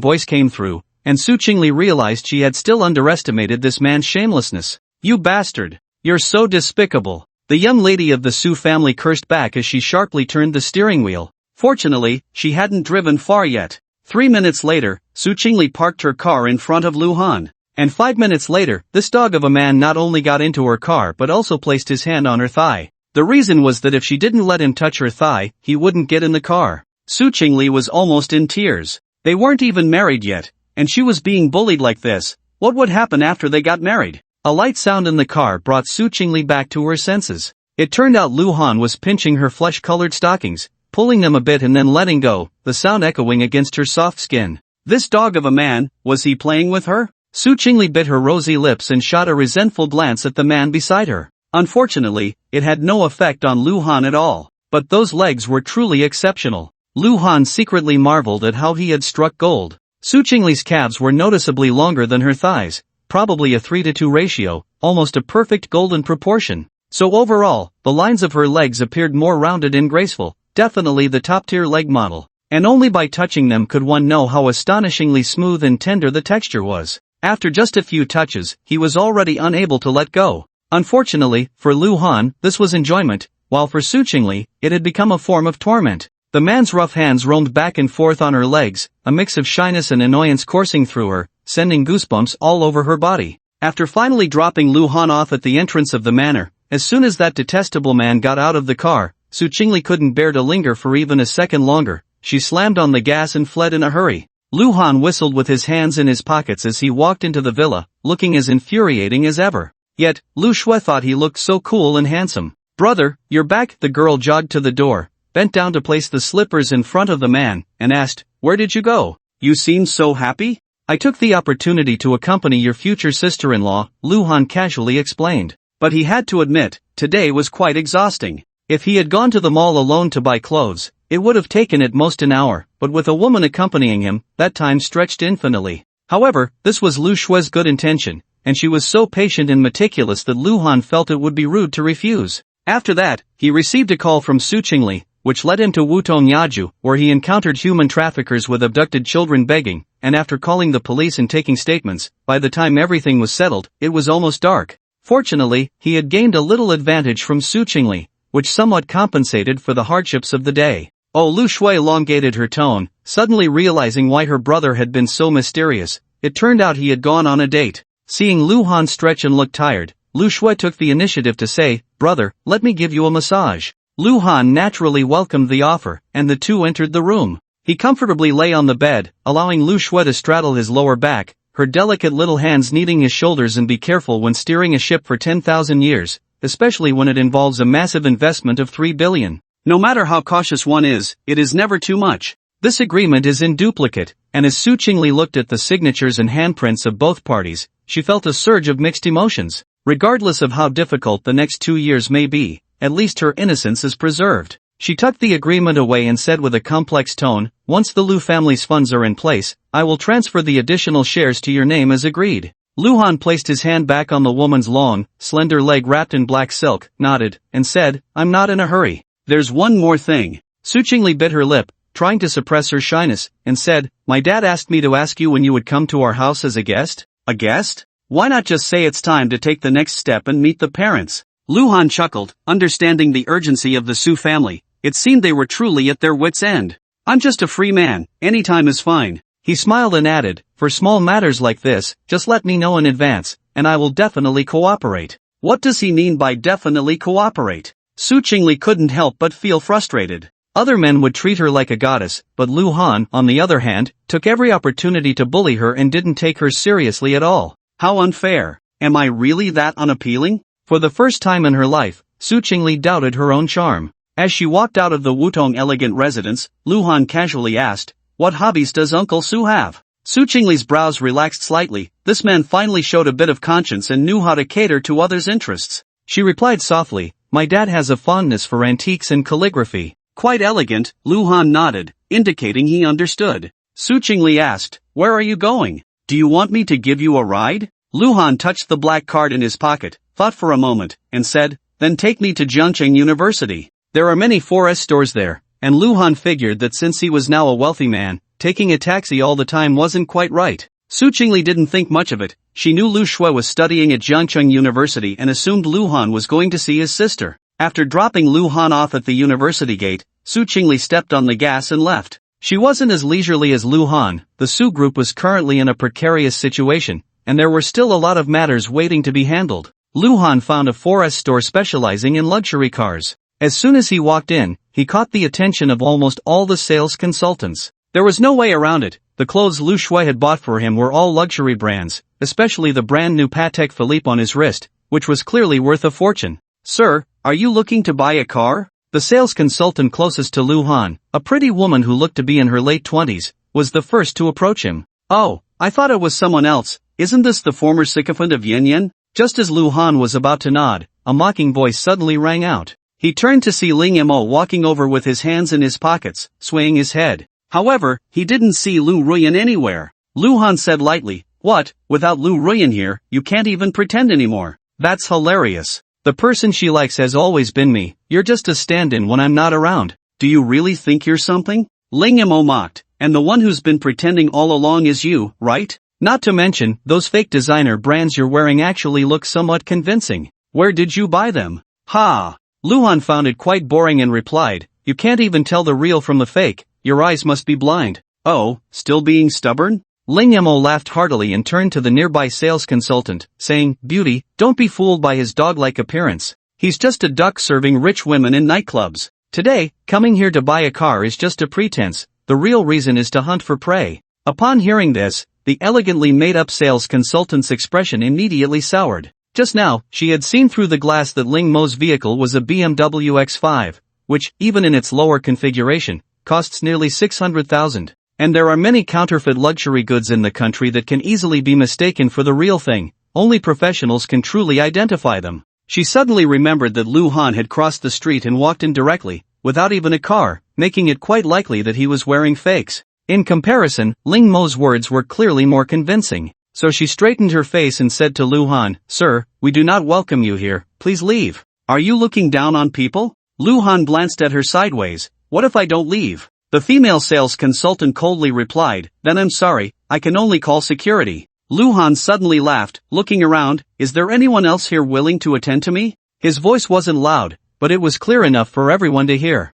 voice came through, and Su Chingle realized she had still underestimated this man's shamelessness. You bastard! You're so despicable! The young lady of the Su family cursed back as she sharply turned the steering wheel. Fortunately, she hadn't driven far yet. 3 minutes later, Su Chingle parked her car in front of Lu Han. And 5 minutes later, this dog of a man not only got into her car but also placed his hand on her thigh. The reason was that if she didn't let him touch her thigh, he wouldn't get in the car. Su Chingle was almost in tears. They weren't even married yet, and she was being bullied like this. What would happen after they got married? A light sound in the car brought Su Chingle back to her senses. It turned out Lu Han was pinching her flesh-colored stockings, pulling them a bit and then letting go, the sound echoing against her soft skin. This dog of a man, was he playing with her? Su Chingle bit her rosy lips and shot a resentful glance at the man beside her. Unfortunately, it had no effect on Lu Han at all. But those legs were truly exceptional. Lu Han secretly marveled at how he had struck gold. Su Chingle's calves were noticeably longer than her thighs, probably a 3-to-2 ratio, almost a perfect golden proportion. So overall, the lines of her legs appeared more rounded and graceful, definitely the top-tier leg model. And only by touching them could one know how astonishingly smooth and tender the texture was. After just a few touches, he was already unable to let go. Unfortunately, for Lu Han, this was enjoyment, while for Su Chingle, it had become a form of torment. The man's rough hands roamed back and forth on her legs, a mix of shyness and annoyance coursing through her, sending goosebumps all over her body. After finally dropping Lu Han off at the entrance of the manor, as soon as that detestable man got out of the car, Su Chingle couldn't bear to linger for even a second longer. She slammed on the gas and fled in a hurry. Lu Han whistled with his hands in his pockets as he walked into the villa, looking as infuriating as ever. Yet, Lu Shui thought he looked so cool and handsome. Brother, you're back. The girl jogged to the door, bent down to place the slippers in front of the man, and asked, where did you go? You seem so happy? I took the opportunity to accompany your future sister-in-law, Lu Han casually explained. But he had to admit, today was quite exhausting. If he had gone to the mall alone to buy clothes, it would have taken at most an hour, but with a woman accompanying him, that time stretched infinitely. However, this was Lu Shui's good intention, and she was so patient and meticulous that Lu Han felt it would be rude to refuse. After that, he received a call from Su Chingle, which led him to Wutong Yaju, where he encountered human traffickers with abducted children begging, and after calling the police and taking statements, by the time everything was settled, it was almost dark. Fortunately, he had gained a little advantage from Su Chingle. which somewhat compensated for the hardships of the day. Oh, Lu Shui elongated her tone, suddenly realizing why her brother had been so mysterious. It turned out he had gone on a date. Seeing Lu Han stretch and look tired, Lu Shui took the initiative to say, "Brother, let me give you a massage." Lu Han naturally welcomed the offer, and the two entered the room. He comfortably lay on the bed, allowing Lu Shui to straddle his lower back, her delicate little hands kneading his shoulders. And be careful when steering a ship for 10,000 years, especially when it involves a massive investment of 3 billion. No matter how cautious one is, it is never too much. This agreement is in duplicate, and as Su Chingle looked at the signatures and handprints of both parties, she felt a surge of mixed emotions. Regardless of how difficult the next 2 years may be, at least her innocence is preserved. She tucked the agreement away and said with a complex tone, "Once the Lu family's funds are in place, I will transfer the additional shares to your name as agreed." Lu Han placed his hand back on the woman's long, slender leg wrapped in black silk, nodded, and said, "I'm not in a hurry. There's one more thing." Su Chingle bit her lip, trying to suppress her shyness, and said, "My dad asked me to ask you when you would come to our house as a guest." "A guest? Why not just say it's time to take the next step and meet the parents?" Lu Han chuckled, understanding the urgency of the Su family. It seemed they were truly at their wits' end. "I'm just a free man, any time is fine." He smiled and added, "For small matters like this, just let me know in advance, and I will definitely cooperate." What does he mean by definitely cooperate? Su Chingle couldn't help but feel frustrated. Other men would treat her like a goddess, but Lu Han, on the other hand, took every opportunity to bully her and didn't take her seriously at all. How unfair. Am I really that unappealing? For the first time in her life, Su Chingle doubted her own charm. As she walked out of the Wutong elegant residence, Lu Han casually asked, "What hobbies does Uncle Su have?" Su Chingle's brows relaxed slightly. This man finally showed a bit of conscience and knew how to cater to others' interests. She replied softly, "My dad has a fondness for antiques and calligraphy." Quite elegant, Lu Han nodded, indicating he understood. Su Chingle asked, "Where are you going? Do you want me to give you a ride?" Lu Han touched the black card in his pocket, thought for a moment, and said, "Then take me to Jiangcheng University. There are many 4S stores there," and Lu Han figured that since he was now a wealthy man, taking a taxi all the time wasn't quite right. Su Chingle didn't think much of it. She knew Lu Shui was studying at Jiangcheng University and assumed Lu Han was going to see his sister. After dropping Lu Han off at the university gate, Su Chingle stepped on the gas and left. She wasn't as leisurely as Lu Han. The Su group was currently in a precarious situation, and there were still a lot of matters waiting to be handled. Lu Han found a 4S store specializing in luxury cars. As soon as he walked in, he caught the attention of almost all the sales consultants. There was no way around it. The clothes Lu Shui had bought for him were all luxury brands, especially the brand new Patek Philippe on his wrist, which was clearly worth a fortune. "Sir, are you looking to buy a car?" The sales consultant closest to Lu Han, a pretty woman who looked to be in her late 20s, was the first to approach him. "Oh, I thought it was someone else. Isn't this the former sycophant of Yin Yin?" Just as Lu Han was about to nod, a mocking voice suddenly rang out. He turned to see Ling Mo walking over with his hands in his pockets, swaying his head. However, he didn't see Lu Ruan anywhere. Lu Han said lightly, "What, without Lu Ruan here, you can't even pretend anymore?" "That's hilarious. The person she likes has always been me. You're just a stand-in when I'm not around." "Do you really think you're something?" Ling Mo mocked. "And the one who's been pretending all along is you, right? Not to mention, those fake designer brands you're wearing actually look somewhat convincing. Where did you buy them?" "Ha!" Lu Han found it quite boring and replied, "You can't even tell the real from the fake. Your eyes must be blind." "Oh, still being stubborn?" Ling Mo laughed heartily and turned to the nearby sales consultant, saying, "Beauty, don't be fooled by his dog-like appearance. He's just a duck serving rich women in nightclubs. Today, coming here to buy a car is just a pretense. The real reason is to hunt for prey." Upon hearing this, the elegantly made-up sales consultant's expression immediately soured. Just now, she had seen through the glass that Ling Mo's vehicle was a BMW X5, which, even in its lower configuration, costs nearly 600,000. And there are many counterfeit luxury goods in the country that can easily be mistaken for the real thing. Only professionals can truly identify them. She suddenly remembered that Lu Han had crossed the street and walked in directly, without even a car, making it quite likely that he was wearing fakes. In comparison, Ling Mo's words were clearly more convincing. So she straightened her face and said to Lu Han, "Sir, we do not welcome you here, please leave." "Are you looking down on people?" Lu Han glanced at her sideways. "What if I don't leave?" The female sales consultant coldly replied, "Then I'm sorry, I can only call security." Lu Han suddenly laughed, looking around, "Is there anyone else here willing to attend to me?" His voice wasn't loud, but it was clear enough for everyone to hear.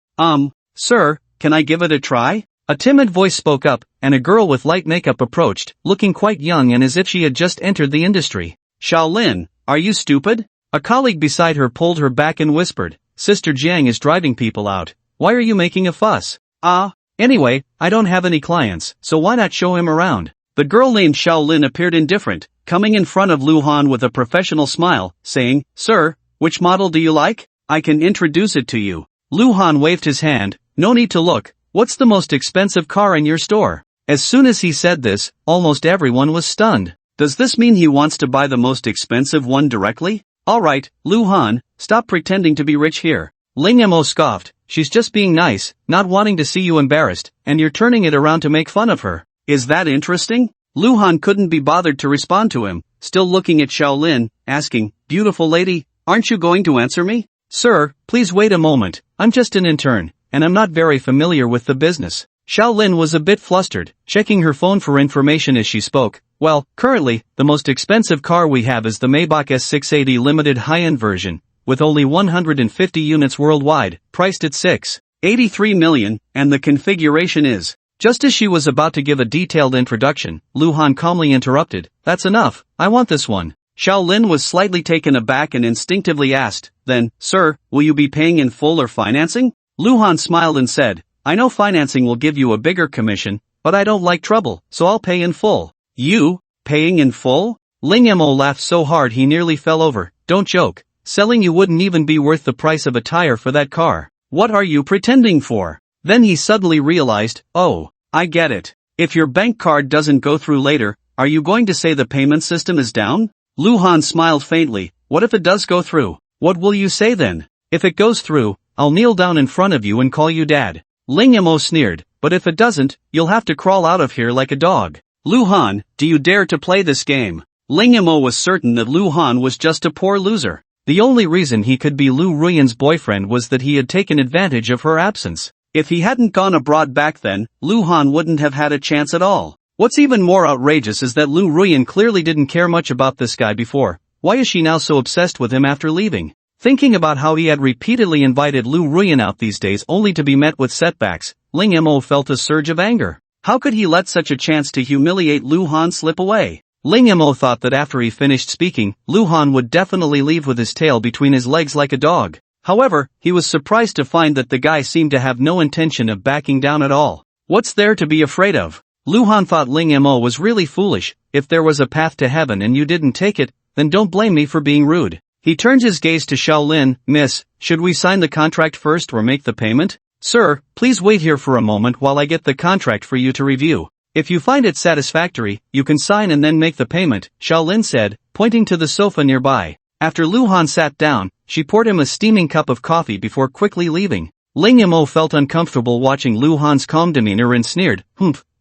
Sir, can I give it a try? A timid voice spoke up, and a girl with light makeup approached, looking quite young and as if she had just entered the industry. Shaolin, are you stupid? A colleague beside her pulled her back and whispered, Sister Jiang is driving people out. Why are you making a fuss? Anyway, I don't have any clients, so why not show him around? The girl named Shaolin appeared indifferent, coming in front of Luhan with a professional smile, saying, Sir, which model do you like? I can introduce it to you. Luhan waved his hand, no need to look. What's the most expensive car in your store? As soon as he said this, almost everyone was stunned. Does this mean he wants to buy the most expensive one directly? Alright, Luhan, stop pretending to be rich here. Ling Mo scoffed, she's just being nice, not wanting to see you embarrassed, and you're turning it around to make fun of her. Is that interesting? Luhan couldn't be bothered to respond to him, still looking at Shaolin, asking, Beautiful lady, aren't you going to answer me? Sir, please wait a moment, I'm just an intern, and I'm not very familiar with the business. Shaolin was a bit flustered, checking her phone for information as she spoke. Well, currently, the most expensive car we have is the Maybach S680 limited high-end version, with only 150 units worldwide, priced at 6.83 million, and the configuration is. Just as she was about to give a detailed introduction, Luhan calmly interrupted, That's enough, I want this one. Shaolin was slightly taken aback and instinctively asked, Then, sir, will you be paying in full or financing? Luhan smiled and said, I know financing will give you a bigger commission, but I don't like trouble, so I'll pay in full. You? Paying in full? Ling Mo laughed so hard he nearly fell over. Don't joke, selling you wouldn't even be worth the price of a tire for that car. What are you pretending for? Then he suddenly realized, oh, I get it. If your bank card doesn't go through later, are you going to say the payment system is down? Luhan smiled faintly, what if it does go through? What will you say then? If it goes through, I'll kneel down in front of you and call you dad. Ling Mo sneered, but if it doesn't, you'll have to crawl out of here like a dog. Luhan, do you dare to play this game? Ling Mo was certain that Luhan was just a poor loser. The only reason he could be Lu Ruyan's boyfriend was that he had taken advantage of her absence. If he hadn't gone abroad back then, Luhan wouldn't have had a chance at all. What's even more outrageous is that Lu Ruyan clearly didn't care much about this guy before. Why is she now so obsessed with him after leaving? Thinking about how he had repeatedly invited Lu Ruyan out these days only to be met with setbacks, Ling Mo felt a surge of anger. How could he let such a chance to humiliate Luhan slip away? Ling Mo thought that after he finished speaking, Luhan would definitely leave with his tail between his legs like a dog. However, he was surprised to find that the guy seemed to have no intention of backing down at all. What's there to be afraid of? Luhan thought Ling Mo was really foolish. If there was a path to heaven and you didn't take it, then don't blame me for being rude. He turned his gaze to Shaolin, Miss, should we sign the contract first or make the payment? Sir, please wait here for a moment while I get the contract for you to review. If you find it satisfactory, you can sign and then make the payment, Shaolin said, pointing to the sofa nearby. After Luhan sat down, she poured him a steaming cup of coffee before quickly leaving. Ling Mo felt uncomfortable watching Luhan's calm demeanor and sneered,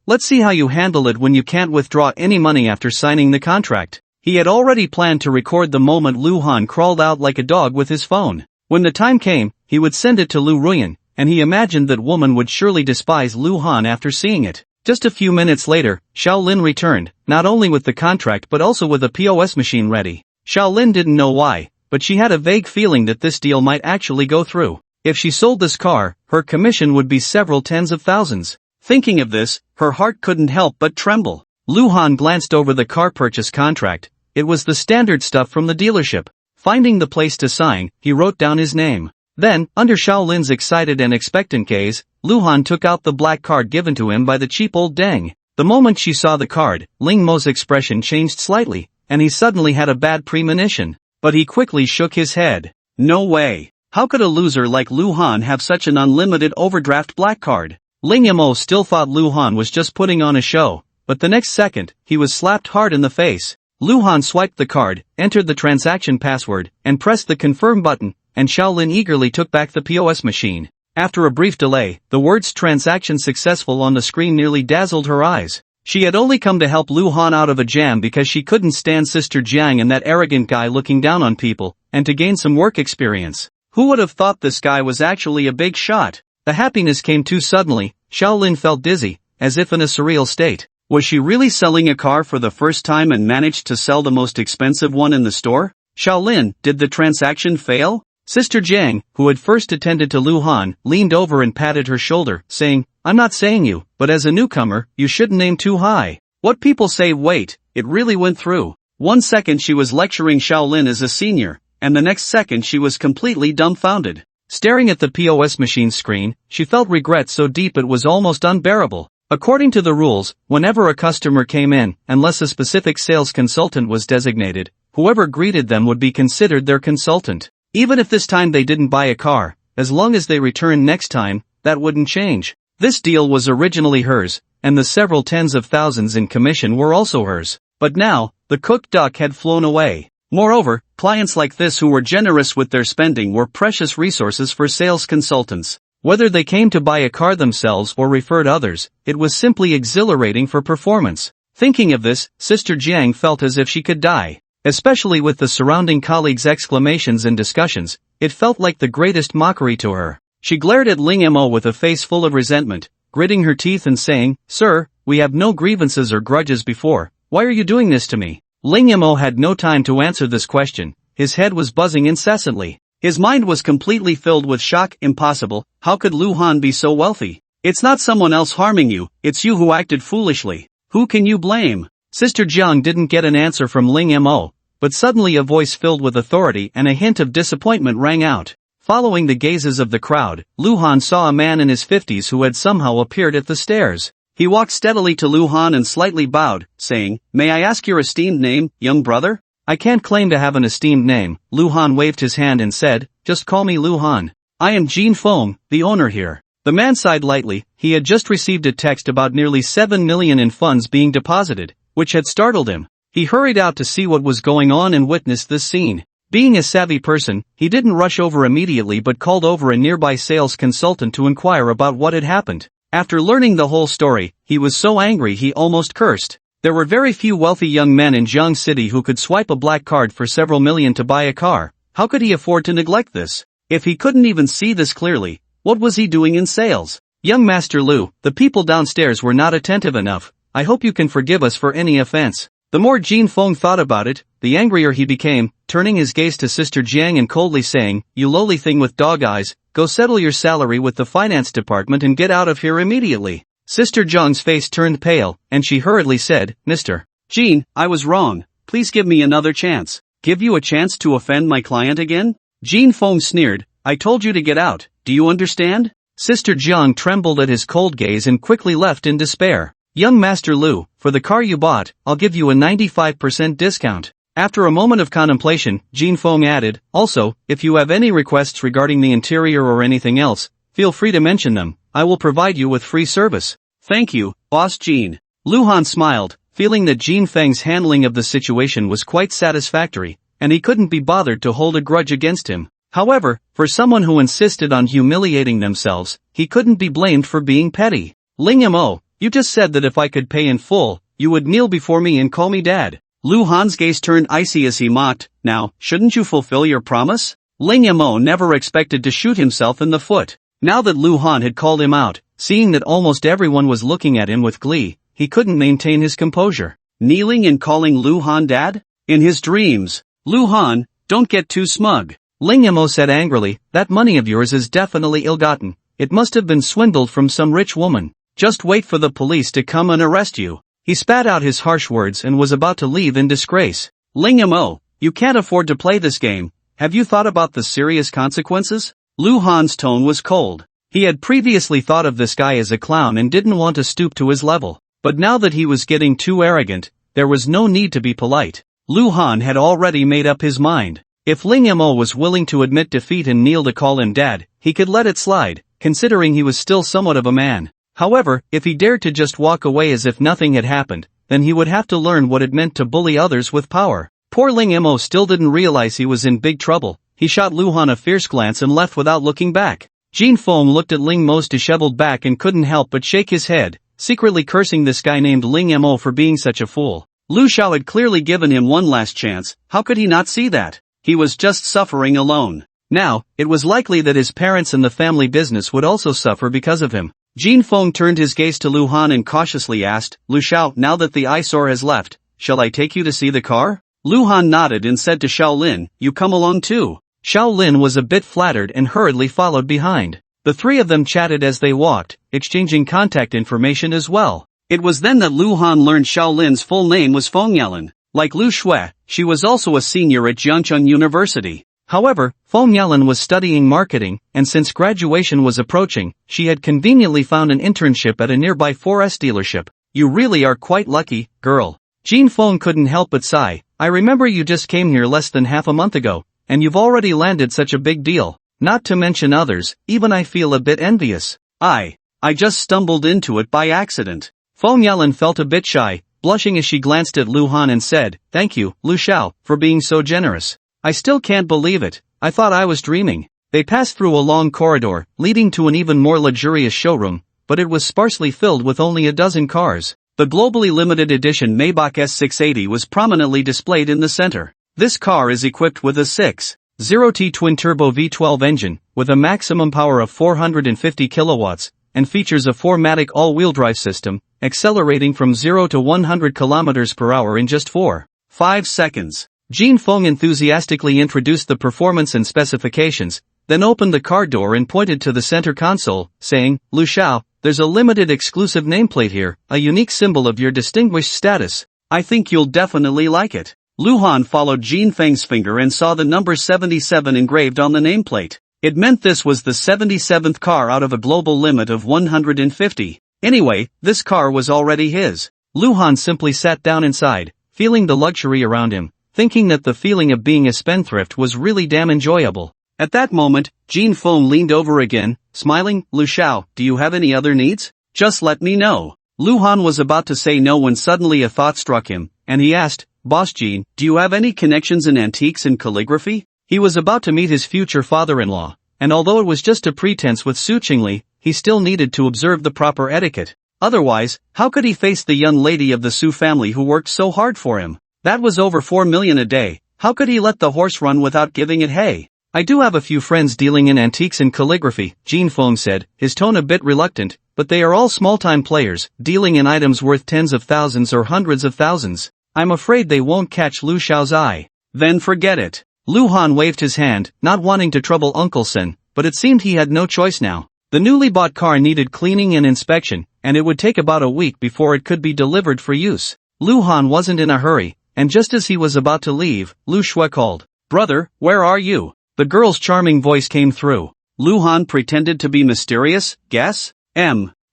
let's see how you handle it when you can't withdraw any money after signing the contract. He had already planned to record the moment Luhan crawled out like a dog with his phone. When the time came, he would send it to Lu Ruyan, and he imagined that woman would surely despise Luhan after seeing it. Just a few minutes later, Shaolin returned, not only with the contract but also with a POS machine ready. Shaolin didn't know why, but she had a vague feeling that this deal might actually go through. If she sold this car, her commission would be several tens of thousands. Thinking of this, her heart couldn't help but tremble. Luhan glanced over the car purchase contract. It was the standard stuff from the dealership. Finding the place to sign, he wrote down his name. Then, under Shaolin's excited and expectant gaze, Luhan took out the black card given to him by the cheap old deng. The moment she saw the card, Ling Mo's expression changed slightly, and he suddenly had a bad premonition. But he quickly shook his head. No way. How could a loser like Luhan have such an unlimited overdraft black card? Ling Mo still thought Luhan was just putting on a show, but the next second, he was slapped hard in the face. Luhan swiped the card, entered the transaction password, and pressed the confirm button, and Shaolin eagerly took back the POS machine. After a brief delay, the words transaction successful on the screen nearly dazzled her eyes. She had only come to help Luhan out of a jam because she couldn't stand Sister Jiang and that arrogant guy looking down on people, and to gain some work experience. Who would have thought this guy was actually a big shot? The happiness came too suddenly. Shaolin felt dizzy, as if in a surreal state. Was she really selling a car for the first time and managed to sell the most expensive one in the store? Shaolin, did the transaction fail? Sister Jiang, who had first attended to Lu Han, leaned over and patted her shoulder, saying, I'm not saying you, but as a newcomer, you shouldn't aim too high. What people say wait, it really went through. 1 second she was lecturing Shaolin as a senior, and the next second she was completely dumbfounded. Staring at the POS machine screen, she felt regret so deep it was almost unbearable. According to the rules, whenever a customer came in, unless a specific sales consultant was designated, whoever greeted them would be considered their consultant. Even if this time they didn't buy a car, as long as they returned next time, that wouldn't change. This deal was originally hers, and the several tens of thousands in commission were also hers. But now, the cooked duck had flown away. Moreover, clients like this who were generous with their spending were precious resources for sales consultants. Whether they came to buy a car themselves or referred others, it was simply exhilarating for performance. Thinking of this, Sister Jiang felt as if she could die. Especially with the surrounding colleagues' exclamations and discussions, it felt like the greatest mockery to her. She glared at Ling Mo with a face full of resentment, gritting her teeth and saying, Sir, we have no grievances or grudges before, why are you doing this to me? Ling Mo had no time to answer this question, his head was buzzing incessantly. His mind was completely filled with shock. Impossible, how could Lu Han be so wealthy? It's not someone else harming you, it's you who acted foolishly. Who can you blame? Sister Jiang didn't get an answer from Ling Mo, but suddenly a voice filled with authority and a hint of disappointment rang out. Following the gazes of the crowd, Lu Han saw a man in his 50s who had somehow appeared at the stairs. He walked steadily to Lu Han and slightly bowed, saying, May I ask your esteemed name, young brother? I can't claim to have an esteemed name, Lu Han waved his hand and said, Just call me Lu Han. I am Jin Feng, the owner here. The man sighed lightly, he had just received a text about nearly 7 million in funds being deposited, which had startled him. He hurried out to see what was going on and witnessed this scene. Being a savvy person, he didn't rush over immediately but called over a nearby sales consultant to inquire about what had happened. After learning the whole story, he was so angry he almost cursed. There were very few wealthy young men in Jiang City who could swipe a black card for several million to buy a car. How could he afford to neglect this? If he couldn't even see this clearly, what was he doing in sales? Young Master Lu, the people downstairs were not attentive enough. I hope you can forgive us for any offense. The more Jin Feng thought about it, the angrier he became, turning his gaze to Sister Jiang and coldly saying, You lowly thing with dog eyes, go settle your salary with the finance department and get out of here immediately. Sister Jiang's face turned pale, and she hurriedly said, Mr. Jin, I was wrong, please give me another chance. Give you a chance to offend my client again? Jin Feng sneered, I told you to get out, do you understand? Sister Jiang trembled at his cold gaze and quickly left in despair. Young Master Lu, for the car you bought, I'll give you a 95% discount. After a moment of contemplation, Jin Feng added, Also, if you have any requests regarding the interior or anything else, feel free to mention them, I will provide you with free service. Thank you, Boss Jin. Lu Han smiled, feeling that Jin Feng's handling of the situation was quite satisfactory, and he couldn't be bothered to hold a grudge against him. However, for someone who insisted on humiliating themselves, he couldn't be blamed for being petty. Ling Mo, you just said that if I could pay in full, you would kneel before me and call me dad. Lu Han's gaze turned icy as he mocked, Now, shouldn't you fulfill your promise? Ling Mo never expected to shoot himself in the foot. Now that Lu Han had called him out, seeing that almost everyone was looking at him with glee, he couldn't maintain his composure. Kneeling and calling Lu Han dad? In his dreams. Lu Han, don't get too smug. Ling Mo said angrily, That money of yours is definitely ill-gotten. It must have been swindled from some rich woman. Just wait for the police to come and arrest you. He spat out his harsh words and was about to leave in disgrace. Ling Mo, you can't afford to play this game. Have you thought about the serious consequences? Lu Han's tone was cold. He had previously thought of this guy as a clown and didn't want to stoop to his level. But now that he was getting too arrogant, there was no need to be polite. Lu Han had already made up his mind. If Ling Mo was willing to admit defeat and kneel to call him dad, he could let it slide, considering he was still somewhat of a man. However, if he dared to just walk away as if nothing had happened, then he would have to learn what it meant to bully others with power. Poor Ling Mo still didn't realize he was in big trouble. He shot Lu Han a fierce glance and left without looking back. Jin Feng looked at Ling Mo's disheveled back and couldn't help but shake his head, secretly cursing this guy named Ling Mo for being such a fool. Lu Xiao had clearly given him one last chance, how could he not see that? He was just suffering alone. Now, it was likely that his parents and the family business would also suffer because of him. Jin Feng turned his gaze to Lu Han and cautiously asked, Lu Xiao, now that the eyesore has left, shall I take you to see the car? Lu Han nodded and said to Shaolin, You come along too. Xiaolin was a bit flattered and hurriedly followed behind. The three of them chatted as they walked, exchanging contact information as well. It was then that Lu Han learned Xiaolin's full name was Feng Yalan. Like Lu Shui, she was also a senior at Jiangcheng University. However, Feng Yalan was studying marketing, and since graduation was approaching, she had conveniently found an internship at a nearby 4S dealership. You really are quite lucky, girl. Jin Feng couldn't help but sigh. I remember you just came here less than half a month ago, and you've already landed such a big deal. Not to mention others, even I feel a bit envious. I just stumbled into it by accident. Feng Yalan felt a bit shy, blushing as she glanced at Lu Han and said, "Thank you, Lu Xiao, for being so generous. I still can't believe it. I thought I was dreaming." They passed through a long corridor, leading to an even more luxurious showroom, but it was sparsely filled with only a dozen cars. The globally limited edition Maybach S680 was prominently displayed in the center. This car is equipped with a 6.0T twin-turbo V12 engine, with a maximum power of 450 kilowatts, and features a 4MATIC all-wheel drive system, accelerating from 0 to 100 km per hour in just 4.5 seconds. Jin Feng enthusiastically introduced the performance and specifications, then opened the car door and pointed to the center console, saying, "Lu Xiao, there's a limited exclusive nameplate here, a unique symbol of your distinguished status. I think you'll definitely like it." Lu Han followed Jin Feng's finger and saw the number 77 engraved on the nameplate. It meant this was the 77th car out of a global limit of 150. Anyway, this car was already his. Lu Han simply sat down inside, feeling the luxury around him, thinking that the feeling of being a spendthrift was really damn enjoyable. At that moment, Jin Feng leaned over again, smiling. "Lu Xiao, do you have any other needs? Just let me know." Lu Han was about to say no when suddenly a thought struck him, and he asked, "Boss Jin, do you have any connections in antiques and calligraphy?" He was about to meet his future father-in-law, and although it was just a pretense with Su Chingle, he still needed to observe the proper etiquette. Otherwise, how could he face the young lady of the Su family who worked so hard for him? That was over 4 million a day. How could he let the horse run without giving it hay? "I do have a few friends dealing in antiques and calligraphy," Jin Feng said, his tone a bit reluctant, "but they are all small-time players, dealing in items worth tens of thousands or hundreds of thousands. I'm afraid they won't catch Lu Xiao's eye." "Then forget it." Lu Han waved his hand, not wanting to trouble Uncle Sen, but it seemed he had no choice now. The newly bought car needed cleaning and inspection, and it would take about a week before it could be delivered for use. Lu Han wasn't in a hurry, and just as he was about to leave, Lu Shui called, "Brother, where are you?" The girl's charming voice came through. Lu Han pretended to be mysterious. "Guess?"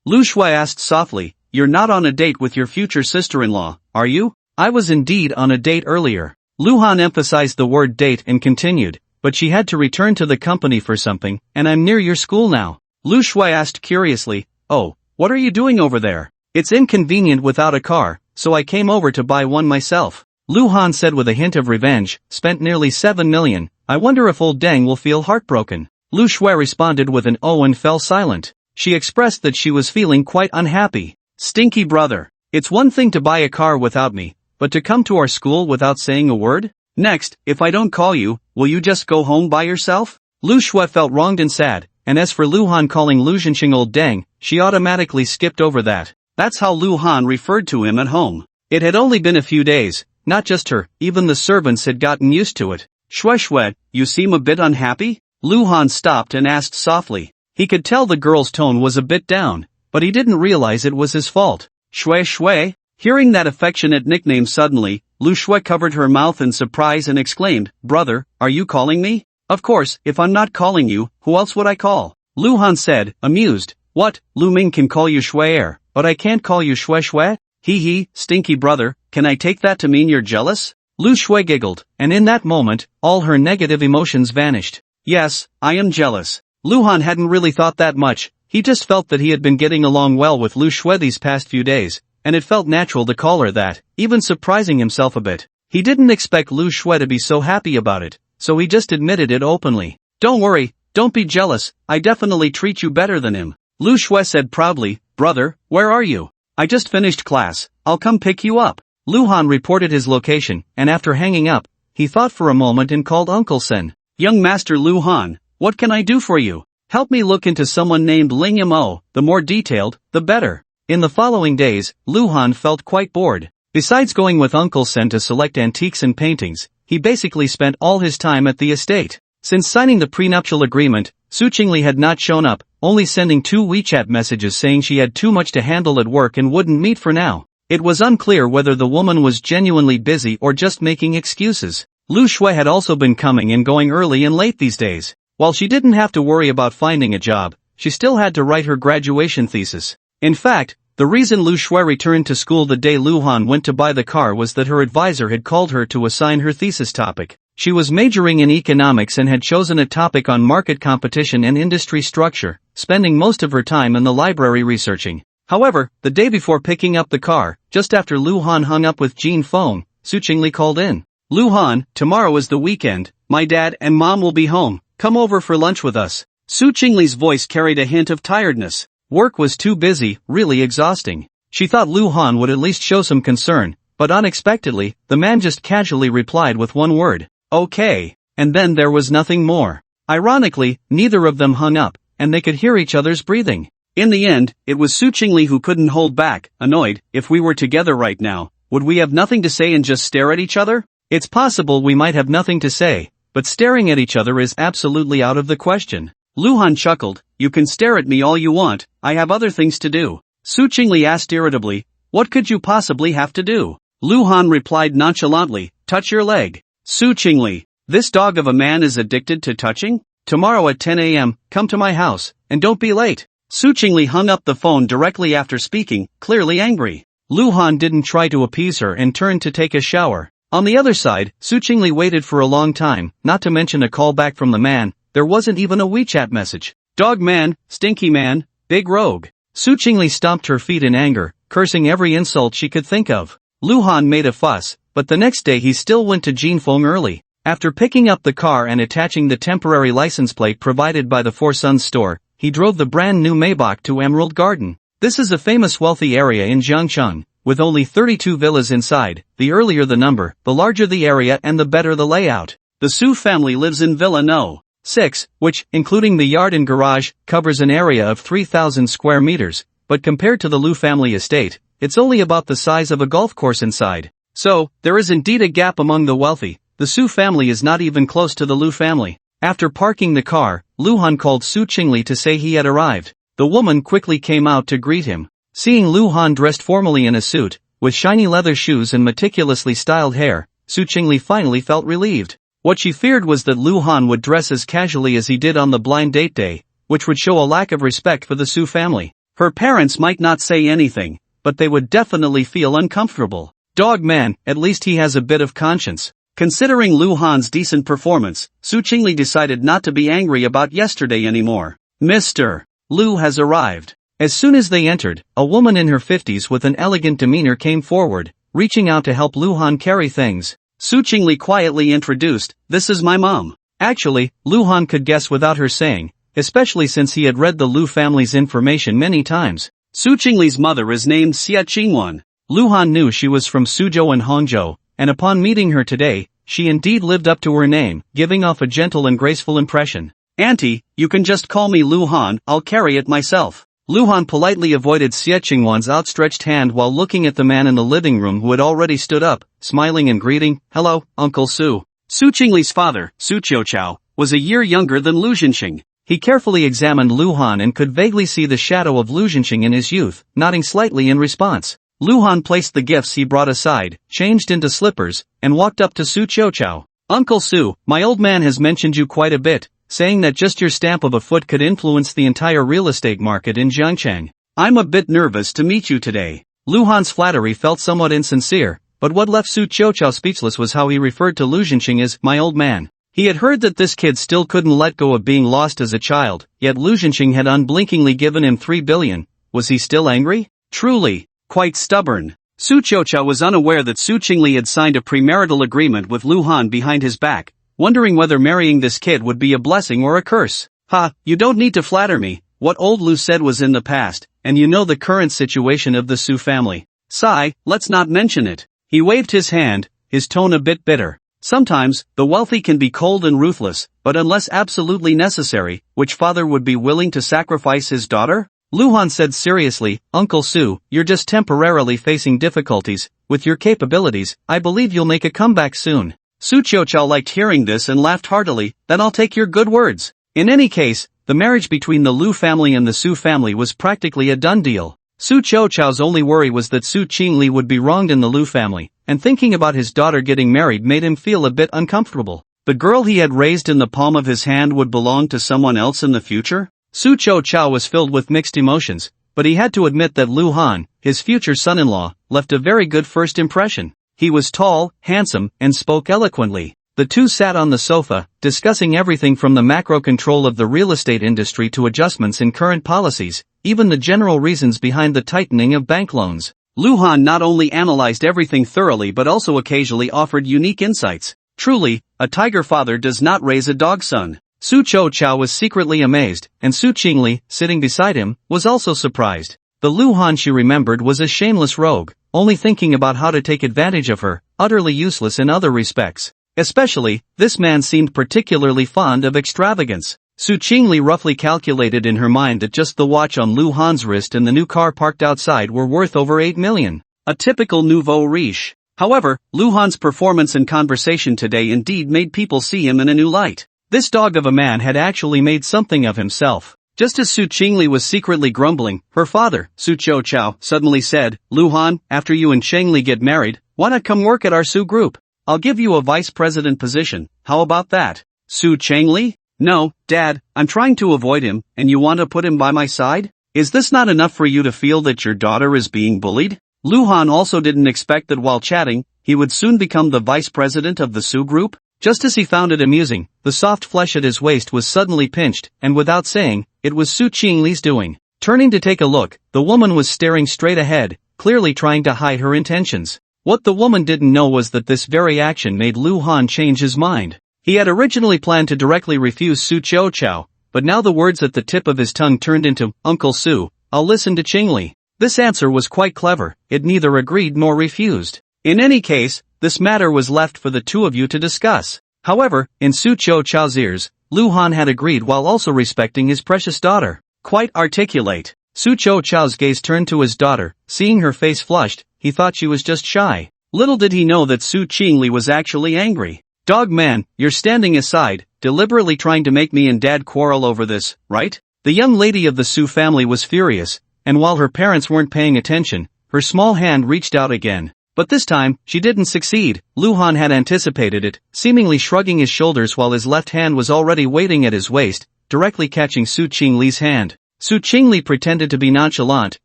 Lu Shui asked softly, "You're not on a date with your future sister-in-law, are you?" "I was indeed on a date earlier." Lu Han emphasized the word date and continued, "But she had to return to the company for something, and I'm near your school now." Lu Shui asked curiously, "Oh, what are you doing over there?" "It's inconvenient without a car, so I came over to buy one myself." Lu Han said with a hint of revenge, "Spent nearly 7 million, I wonder if old Deng will feel heartbroken." Lu Shui responded with an "oh" and fell silent. She expressed that she was feeling quite unhappy. "Stinky brother. It's one thing to buy a car without me, but to come to our school without saying a word? Next, if I don't call you, will you just go home by yourself?" Lu Shui felt wronged and sad, and as for Lu Han calling Lu Zhenxing old Deng, she automatically skipped over that. That's how Lu Han referred to him at home. It had only been a few days, not just her, even the servants had gotten used to it. "Shui Shui, you seem a bit unhappy?" Lu Han stopped and asked softly. He could tell the girl's tone was a bit down, but he didn't realize it was his fault. "Shui Shui?" Hearing that affectionate nickname suddenly, Lu Shui covered her mouth in surprise and exclaimed, "Brother, are you calling me?" "Of course, if I'm not calling you, who else would I call?" Lu Han said, amused. "What, Lu Ming can call you Shui but I can't call you Shui Shui? Hee, stinky brother, can I take that to mean you're jealous?" Lu Shui giggled, and in that moment, all her negative emotions vanished. "Yes, I am jealous." Lu Han hadn't really thought that much, he just felt that he had been getting along well with Lu Shui these past few days, and it felt natural to call her that, even surprising himself a bit. He didn't expect Lu Shui to be so happy about it, so he just admitted it openly. "Don't worry, don't be jealous, I definitely treat you better than him." Lu Shui said proudly, "Brother, where are you?" "I just finished class, I'll come pick you up." Lu Han reported his location, and after hanging up, he thought for a moment and called Uncle Sen. "Young Master Lu Han, what can I do for you? Help me look into someone named Ling Mo, the more detailed, the better." In the following days, Lu Han felt quite bored. Besides going with Uncle Sen to select antiques and paintings, he basically spent all his time at the estate. Since signing the prenuptial agreement, Su Chingle had not shown up, only sending 2 WeChat messages saying she had too much to handle at work and wouldn't meet for now. It was unclear whether the woman was genuinely busy or just making excuses. Lu Shui had also been coming and going early and late these days. While she didn't have to worry about finding a job, she still had to write her graduation thesis. In fact, the reason Lu Shui returned to school the day Luhan went to buy the car was that her advisor had called her to assign her thesis topic. She was majoring in economics and had chosen a topic on market competition and industry structure, spending most of her time in the library researching. However, the day before picking up the car, just after Luhan hung up with Jean phone, Su Chingle called in. Luhan, tomorrow is the weekend, my dad and mom will be home, come over for lunch with us. Su Chingle's voice carried a hint of tiredness. Work was too busy, really exhausting. She thought Luhan would at least show some concern, but unexpectedly, the man just casually replied with one word, okay, and then there was nothing more. Ironically, neither of them hung up, and they could hear each other's breathing. In the end, it was Su Chingle who couldn't hold back, annoyed. If we were together right now, would we have nothing to say and just stare at each other? It's possible we might have nothing to say, but staring at each other is absolutely out of the question. Luhan chuckled, you can stare at me all you want, I have other things to do. Su Chingle asked irritably, what could you possibly have to do? Luhan replied nonchalantly, touch your leg. Su Chingle, this dog of a man is addicted to touching? Tomorrow at 10 a.m., come to my house, and don't be late. Su Chingle hung up the phone directly after speaking, clearly angry. Luhan didn't try to appease her and turned to take a shower. On the other side, Su Chingle waited for a long time, not to mention a call back from the man. There wasn't even a WeChat message. Dog man, stinky man, big rogue. Su Chingle stomped her feet in anger, cursing every insult she could think of. Luhan made a fuss, but the next day he still went to Jinfeng early. After picking up the car and attaching the temporary license plate provided by the Four Sons store, he drove the brand new Maybach to Emerald Garden. This is a famous wealthy area in Jiangcheng, with only 32 villas inside. The earlier the number, the larger the area and the better the layout. The Su family lives in Villa No. 6, which, including the yard and garage, covers an area of 3,000 square meters, but compared to the Lu family estate, it's only about the size of a golf course inside. So, there is indeed a gap among the wealthy. The Su family is not even close to the Lu family. After parking the car, Luhan called Su Chingle to say he had arrived. The woman quickly came out to greet him. Seeing Luhan dressed formally in a suit, with shiny leather shoes and meticulously styled hair, Su Chingle finally felt relieved. What she feared was that Luhan would dress as casually as he did on the blind date day, which would show a lack of respect for the Su family. Her parents might not say anything, but they would definitely feel uncomfortable. Dog man, at least he has a bit of conscience. Considering Luhan's decent performance, Su Chingle decided not to be angry about yesterday anymore. Mr. Lu has arrived. As soon as they entered, a woman in her 50s with an elegant demeanor came forward, reaching out to help Luhan carry things. Su Chingle quietly introduced, this is my mom. Actually, Luhan could guess without her saying, especially since he had read the Lu family's information many times. Su Chingle's mother is named Xia Qingwan. Luhan knew she was from Suzhou and Hangzhou, and upon meeting her today, she indeed lived up to her name, giving off a gentle and graceful impression. Auntie, you can just call me Luhan, I'll carry it myself. Luhan politely avoided Xia Qingwan's outstretched hand while looking at the man in the living room who had already stood up, smiling and greeting, hello, Uncle Su. Su Chingle's father, Su Qiuqiao, was a year younger than Lu Zhenxing. He carefully examined Luhan and could vaguely see the shadow of Lu Zhenxing in his youth, nodding slightly in response. Luhan placed the gifts he brought aside, changed into slippers, and walked up to Su Qiuqiao. Uncle Su, my old man has mentioned you quite a bit, saying that just your stamp of a foot could influence the entire real estate market in Jiangcheng. I'm a bit nervous to meet you today. Luhan's flattery felt somewhat insincere, but what left Su Qiuqiao speechless was how he referred to Lu Zhenxing as my old man. He had heard that this kid still couldn't let go of being lost as a child, yet Lu Zhenxing had unblinkingly given him 3 billion. Was he still angry? Truly, quite stubborn. Su Qiuqiao was unaware that Su Chingle had signed a premarital agreement with Luhan behind his back, wondering whether marrying this kid would be a blessing or a curse. Ha, you don't need to flatter me. What old Lu said was in the past, and you know the current situation of the Su family. Sigh, let's not mention it. He waved his hand, his tone a bit bitter. Sometimes, the wealthy can be cold and ruthless, but unless absolutely necessary, which father would be willing to sacrifice his daughter? Luhan said seriously, Uncle Su, you're just temporarily facing difficulties. With your capabilities, I believe you'll make a comeback soon. Su Chingle liked hearing this and laughed heartily. Then I'll take your good words. In any case, the marriage between the Lu family and the Su family was practically a done deal. Su Chingle's only worry was that Su Chingle would be wronged in the Lu family, and thinking about his daughter getting married made him feel a bit uncomfortable. The girl he had raised in the palm of his hand would belong to someone else in the future? Su Chingle was filled with mixed emotions, but he had to admit that Lu Han, his future son-in-law, left a very good first impression. He was tall, handsome, and spoke eloquently. The two sat on the sofa, discussing everything from the macro control of the real estate industry to adjustments in current policies, even the general reasons behind the tightening of bank loans. Lu Han not only analyzed everything thoroughly but also occasionally offered unique insights. Truly, a tiger father does not raise a dog son. Su Chingle was secretly amazed, and Su Chingle, sitting beside him, was also surprised. The Lu Han she remembered was a shameless rogue, only thinking about how to take advantage of her, utterly useless in other respects. Especially, this man seemed particularly fond of extravagance. Su Chingle roughly calculated in her mind that just the watch on Lu Han's wrist and the new car parked outside were worth over 8 million. A typical nouveau riche. However, Lu Han's performance and conversation today indeed made people see him in a new light. This dog of a man had actually made something of himself. Just as Su Chingle was secretly grumbling, her father, Su Chingle, suddenly said, "Lu Han, after you and Chingle get married, why not come work at our Su group? I'll give you a vice president position, how about that?" Su Chingle? "No, Dad, I'm trying to avoid him, and you want to put him by my side? Is this not enough for you to feel that your daughter is being bullied?" Lu Han also didn't expect that while chatting, he would soon become the vice president of the Su group. Just as he found it amusing, the soft flesh at his waist was suddenly pinched, and without saying, it was Su Chingle's doing. Turning to take a look, the woman was staring straight ahead, clearly trying to hide her intentions. What the woman didn't know was that this very action made Lu Han change his mind. He had originally planned to directly refuse Su Chingle, but now the words at the tip of his tongue turned into, "Uncle Su, I'll listen to Chingle." This answer was quite clever, it neither agreed nor refused. In any case, this matter was left for the two of you to discuss. However, in Su Chingle's ears, Lu Han had agreed while also respecting his precious daughter. Quite articulate. Su Chingle's gaze turned to his daughter. Seeing her face flushed, he thought she was just shy. Little did he know that Su Chingle was actually angry. "Dog man, you're standing aside, deliberately trying to make me and Dad quarrel over this, right?" The young lady of the Su family was furious, and while her parents weren't paying attention, her small hand reached out again. But this time, she didn't succeed. Lu Han had anticipated it, seemingly shrugging his shoulders while his left hand was already waiting at his waist, directly catching Su Chingle's hand. Su Chingle pretended to be nonchalant,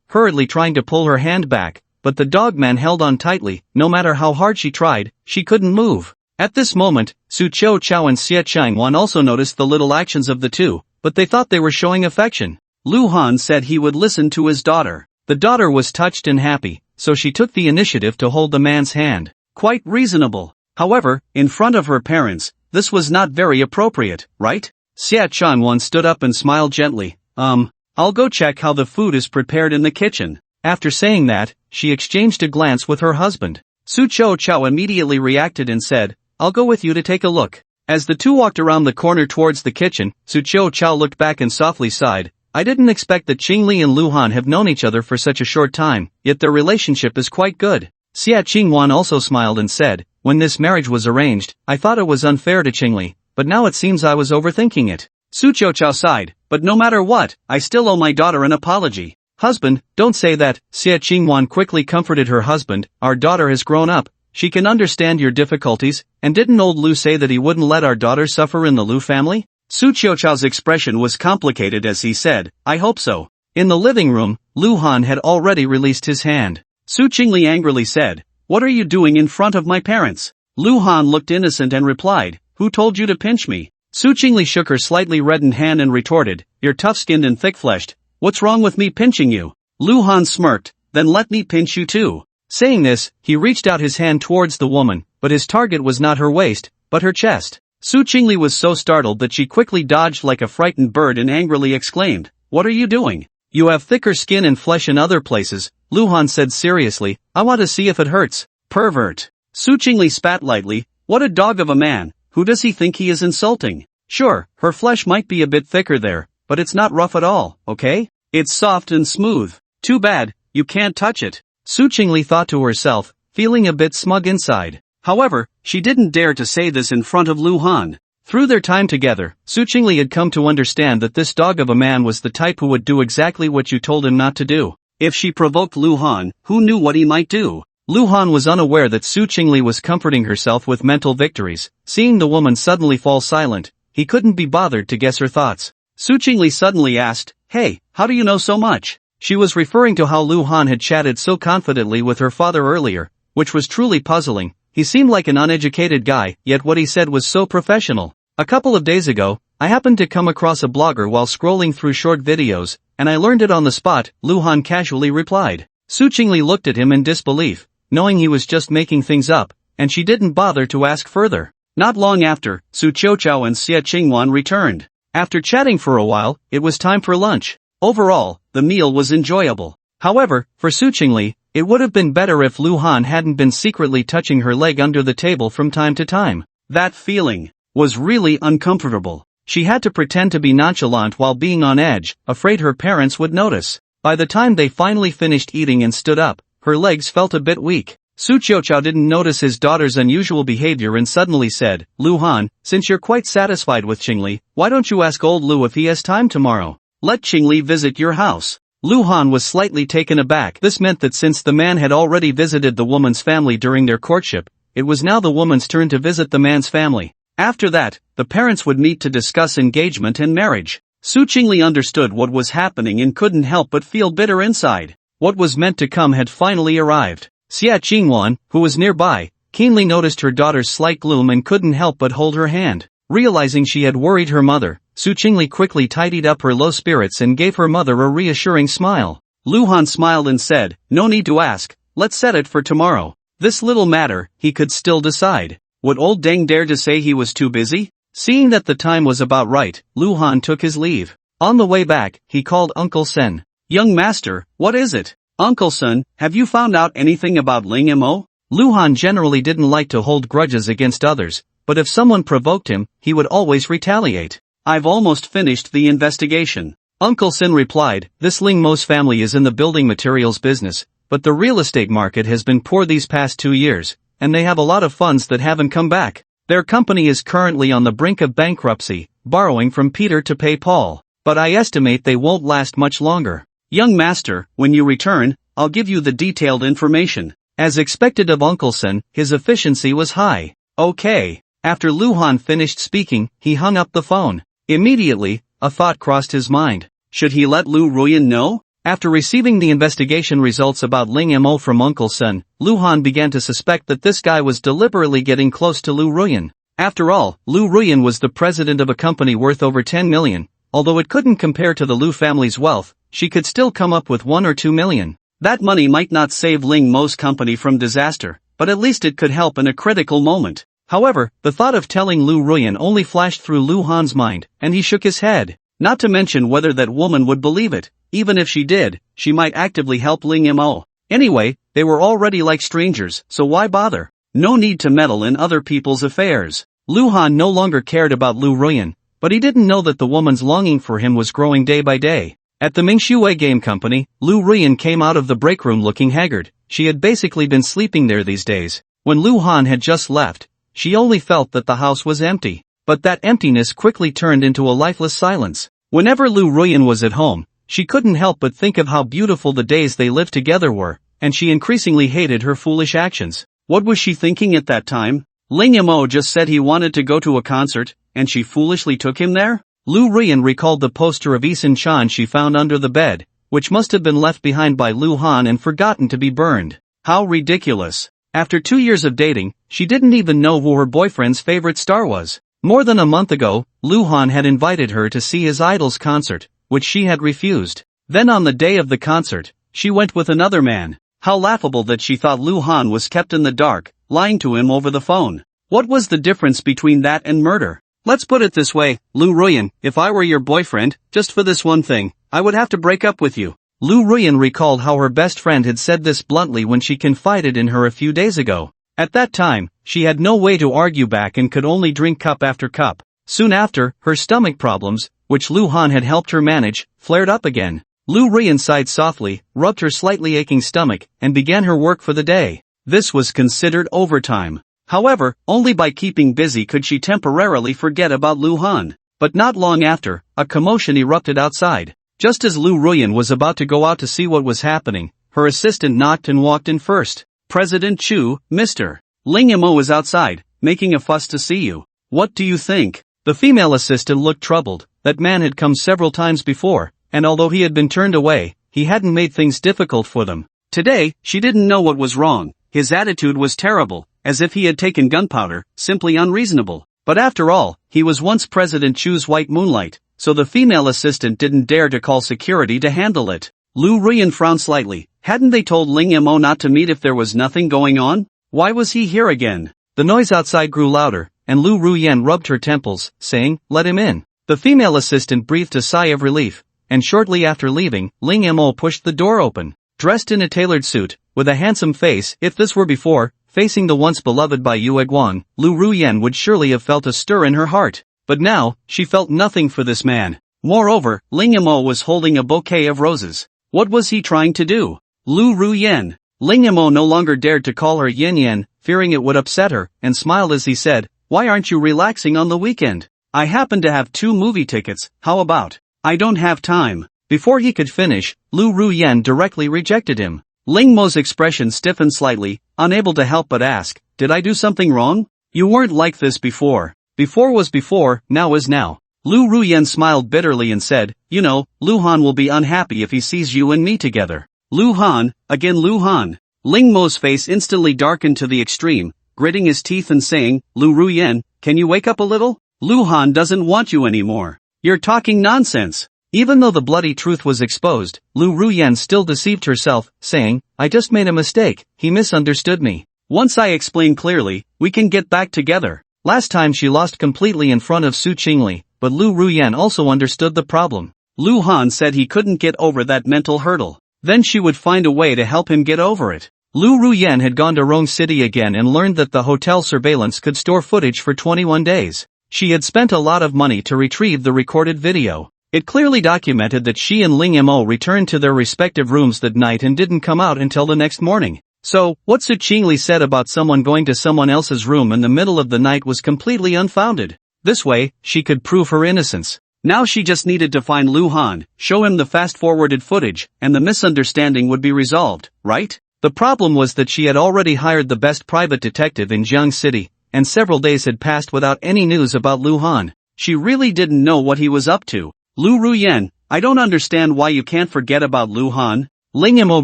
hurriedly trying to pull her hand back, but the dogman held on tightly. No matter how hard she tried, she couldn't move. At this moment, Su Chingle and Xie Changwan also noticed the little actions of the two, but they thought they were showing affection. Lu Han said he would listen to his daughter. The daughter was touched and happy, so she took the initiative to hold the man's hand. Quite reasonable. However, in front of her parents, this was not very appropriate, right? Xie Changwan stood up and smiled gently. I'll go check how the food is prepared in the kitchen." After saying that, she exchanged a glance with her husband. Su Chingle immediately reacted and said, "I'll go with you to take a look." As the two walked around the corner towards the kitchen, Su Chingle looked back and softly sighed. "I didn't expect that Chingle and Lu Han have known each other for such a short time, yet their relationship is quite good." Xie Changwan also smiled and said, "When this marriage was arranged, I thought it was unfair to Chingle, but now it seems I was overthinking it." Su Chingle sighed, "But no matter what, I still owe my daughter an apology." "Husband, don't say that." Xie Changwan quickly comforted her husband. "Our daughter has grown up. She can understand your difficulties, and didn't old Lu say that he wouldn't let our daughter suffer in the Lu family?" Su Chingle's expression was complicated as he said, "I hope so." In the living room, Lu Han had already released his hand. Su Chingle angrily said, "What are you doing in front of my parents?" Lu Han looked innocent and replied, "Who told you to pinch me?" Su Chingle shook her slightly reddened hand and retorted, "You're tough-skinned and thick-fleshed. What's wrong with me pinching you?" Lu Han smirked, "Then let me pinch you too." Saying this, he reached out his hand towards the woman, but his target was not her waist, but her chest. Su Chingle was so startled that she quickly dodged like a frightened bird and angrily exclaimed, "What are you doing? You have thicker skin and flesh in other places." Lu Han said seriously, "I want to see if it hurts." "Pervert." Su Chingle spat lightly, "What a dog of a man, who does he think he is insulting? Sure, her flesh might be a bit thicker there, but it's not rough at all, okay? It's soft and smooth. Too bad, you can't touch it." Su Chingle thought to herself, feeling a bit smug inside. However, she didn't dare to say this in front of Luhan. Through their time together, Su Chingle had come to understand that this dog of a man was the type who would do exactly what you told him not to do. If she provoked Luhan, who knew what he might do? Luhan was unaware that Su Chingle was comforting herself with mental victories. Seeing the woman suddenly fall silent, he couldn't be bothered to guess her thoughts. Su Chingle suddenly asked, "Hey, how do you know so much?" She was referring to how Luhan had chatted so confidently with her father earlier, which was truly puzzling. He seemed like an uneducated guy, yet what he said was so professional. "A couple of days ago, I happened to come across a blogger while scrolling through short videos, and I learned it on the spot," Luhan casually replied. Su Chingle looked at him in disbelief, knowing he was just making things up, and she didn't bother to ask further. Not long after, Su Qiuqiao and Xie Qingwan returned. After chatting for a while, it was time for lunch. Overall, the meal was enjoyable. However, for Su Chingle, it would have been better if Luhan hadn't been secretly touching her leg under the table from time to time. That feeling was really uncomfortable. She had to pretend to be nonchalant while being on edge, afraid her parents would notice. By the time they finally finished eating and stood up, her legs felt a bit weak. Su Qiuqiao didn't notice his daughter's unusual behavior and suddenly said, "Luhan, since you're quite satisfied with Chingle, why don't you ask old Lu if he has time tomorrow? Let Chingle visit your house." Luhan was slightly taken aback. This meant that since the man had already visited the woman's family during their courtship, it was now the woman's turn to visit the man's family. After that, the parents would meet to discuss engagement and marriage. Su Chingle understood what was happening and couldn't help but feel bitter inside. What was meant to come had finally arrived. Xie Qingwan, who was nearby, keenly noticed her daughter's slight gloom and couldn't help but hold her hand. Realizing she had worried her mother, Su Chingle quickly tidied up her low spirits and gave her mother a reassuring smile. Luhan smiled and said, "No need to ask, let's set it for tomorrow." This little matter, he could still decide. Would old Deng dare to say he was too busy? Seeing that the time was about right, Luhan took his leave. On the way back, he called Uncle Sen. "Young master, what is it?" "Uncle Sen, have you found out anything about Ling Mo?" Luhan generally didn't like to hold grudges against others, but if someone provoked him, he would always retaliate. "I've almost finished the investigation," Uncle Sen replied. This Ling Mo's family is in the building materials business, but the real estate market has been poor these past 2 years, and they have a lot of funds that haven't come back. Their company is currently on the brink of bankruptcy, borrowing from Peter to pay Paul, but I estimate they won't last much longer. "Young master, when you return, I'll give you the detailed information." As expected of Uncle Sen, his efficiency was high. "Okay." After Luhan finished speaking, he hung up the phone. Immediately, a thought crossed his mind. Should he let Lu Ruyan know? After receiving the investigation results about Ling Mo from Uncle Sen, Luhan began to suspect that this guy was deliberately getting close to Lu Ruyan. After all, Lu Ruyan was the president of a company worth over 10 million. Although it couldn't compare to the Lu family's wealth, she could still come up with 1 or 2 million. That money might not save Ling Mo's company from disaster, but at least it could help in a critical moment. However, the thought of telling Lu Ruyan only flashed through Luhan's mind, and he shook his head. Not to mention whether that woman would believe it. Even if she did, she might actively help Ling Mo. Anyway, they were already like strangers, so why bother? No need to meddle in other people's affairs. Luhan no longer cared about Lu Ruyan, but he didn't know that the woman's longing for him was growing day by day. At the Mingxue Game Company, Lu Ruyan came out of the break room looking haggard. She had basically been sleeping there these days. When Luhan had just left, she only felt that the house was empty. But that emptiness quickly turned into a lifeless silence. Whenever Lu Ruyan was at home, she couldn't help but think of how beautiful the days they lived together were, and she increasingly hated her foolish actions. What was she thinking at that time? Ling Mo just said he wanted to go to a concert, and she foolishly took him there? Lu Ruyan recalled the poster of Isan Chan she found under the bed, which must have been left behind by Lu Han and forgotten to be burned. How ridiculous. After 2 years of dating, she didn't even know who her boyfriend's favorite star was. More than a month ago, Luhan had invited her to see his idol's concert, which she had refused. Then on the day of the concert, she went with another man. How laughable that she thought Luhan was kept in the dark, lying to him over the phone. What was the difference between that and murder? Let's put it this way, Lu Ruyan, if I were your boyfriend, just for this one thing, I would have to break up with you. Lu Ruyan recalled how her best friend had said this bluntly when she confided in her a few days ago. At that time, she had no way to argue back and could only drink cup after cup. Soon after, her stomach problems, which Luhan had helped her manage, flared up again. Lu Ruyan sighed softly, rubbed her slightly aching stomach, and began her work for the day. This was considered overtime. However, only by keeping busy could she temporarily forget about Lu Han. But not long after, a commotion erupted outside. Just as Lu Ruan was about to go out to see what was happening, her assistant knocked and walked in first. President Chu, Mr. Ling Mo is outside, making a fuss to see you. What do you think? The female assistant looked troubled. That man had come several times before, and although he had been turned away, he hadn't made things difficult for them. Today, she didn't know what was wrong. His attitude was terrible, as if he had taken gunpowder, simply unreasonable. But after all, he was once President Chu's white moonlight, so the female assistant didn't dare to call security to handle it. Lu Ruan frowned slightly. Hadn't they told Ling Mo not to meet if there was nothing going on? Why was he here again? The noise outside grew louder, and Lu Ruan rubbed her temples, saying, "Let him in." The female assistant breathed a sigh of relief, and shortly after leaving, Ling Mo pushed the door open. Dressed in a tailored suit, with a handsome face, if this were before, facing the once beloved by Yue Guang, Lu Ruan would surely have felt a stir in her heart. But now, she felt nothing for this man. Moreover, Ling Mo was holding a bouquet of roses. What was he trying to do? Lu Ruyan. Ling Mo no longer dared to call her Yin Yin, fearing it would upset her, and smiled as he said, "Why aren't you relaxing on the weekend? I happen to have 2 movie tickets, how about?" "I don't have time." Before he could finish, Lu Ruyan directly rejected him. Ling Mo's expression stiffened slightly, unable to help but ask, "Did I do something wrong? You weren't like this before." "Before was before, now is now." Lu Ruyan smiled bitterly and said, "You know, Lu Han will be unhappy if he sees you and me together." Lu Han, again Lu Han. Ling Mo's face instantly darkened to the extreme, gritting his teeth and saying, "Lu Ruyan, can you wake up a little? Lu Han doesn't want you anymore. You're talking nonsense." Even though the bloody truth was exposed, Lu Ruyan still deceived herself, saying, "I just made a mistake, he misunderstood me. Once I explain clearly, we can get back together." Last time she lost completely in front of Su Chingle, but Lu Ruyan also understood the problem. Lu Han said he couldn't get over that mental hurdle. Then she would find a way to help him get over it. Lu Ruyan had gone to Rong City again and learned that the hotel surveillance could store footage for 21 days. She had spent a lot of money to retrieve the recorded video. It clearly documented that she and Ling Mo returned to their respective rooms that night and didn't come out until the next morning. So, what Su Chingle said about someone going to someone else's room in the middle of the night was completely unfounded. This way, she could prove her innocence. Now she just needed to find Lu Han, show him the fast-forwarded footage, and the misunderstanding would be resolved, right? The problem was that she had already hired the best private detective in Jiang City, and several days had passed without any news about Lu Han. She really didn't know what he was up to. "Lu Ruyan, I don't understand why you can't forget about Lu Han." Ling Mo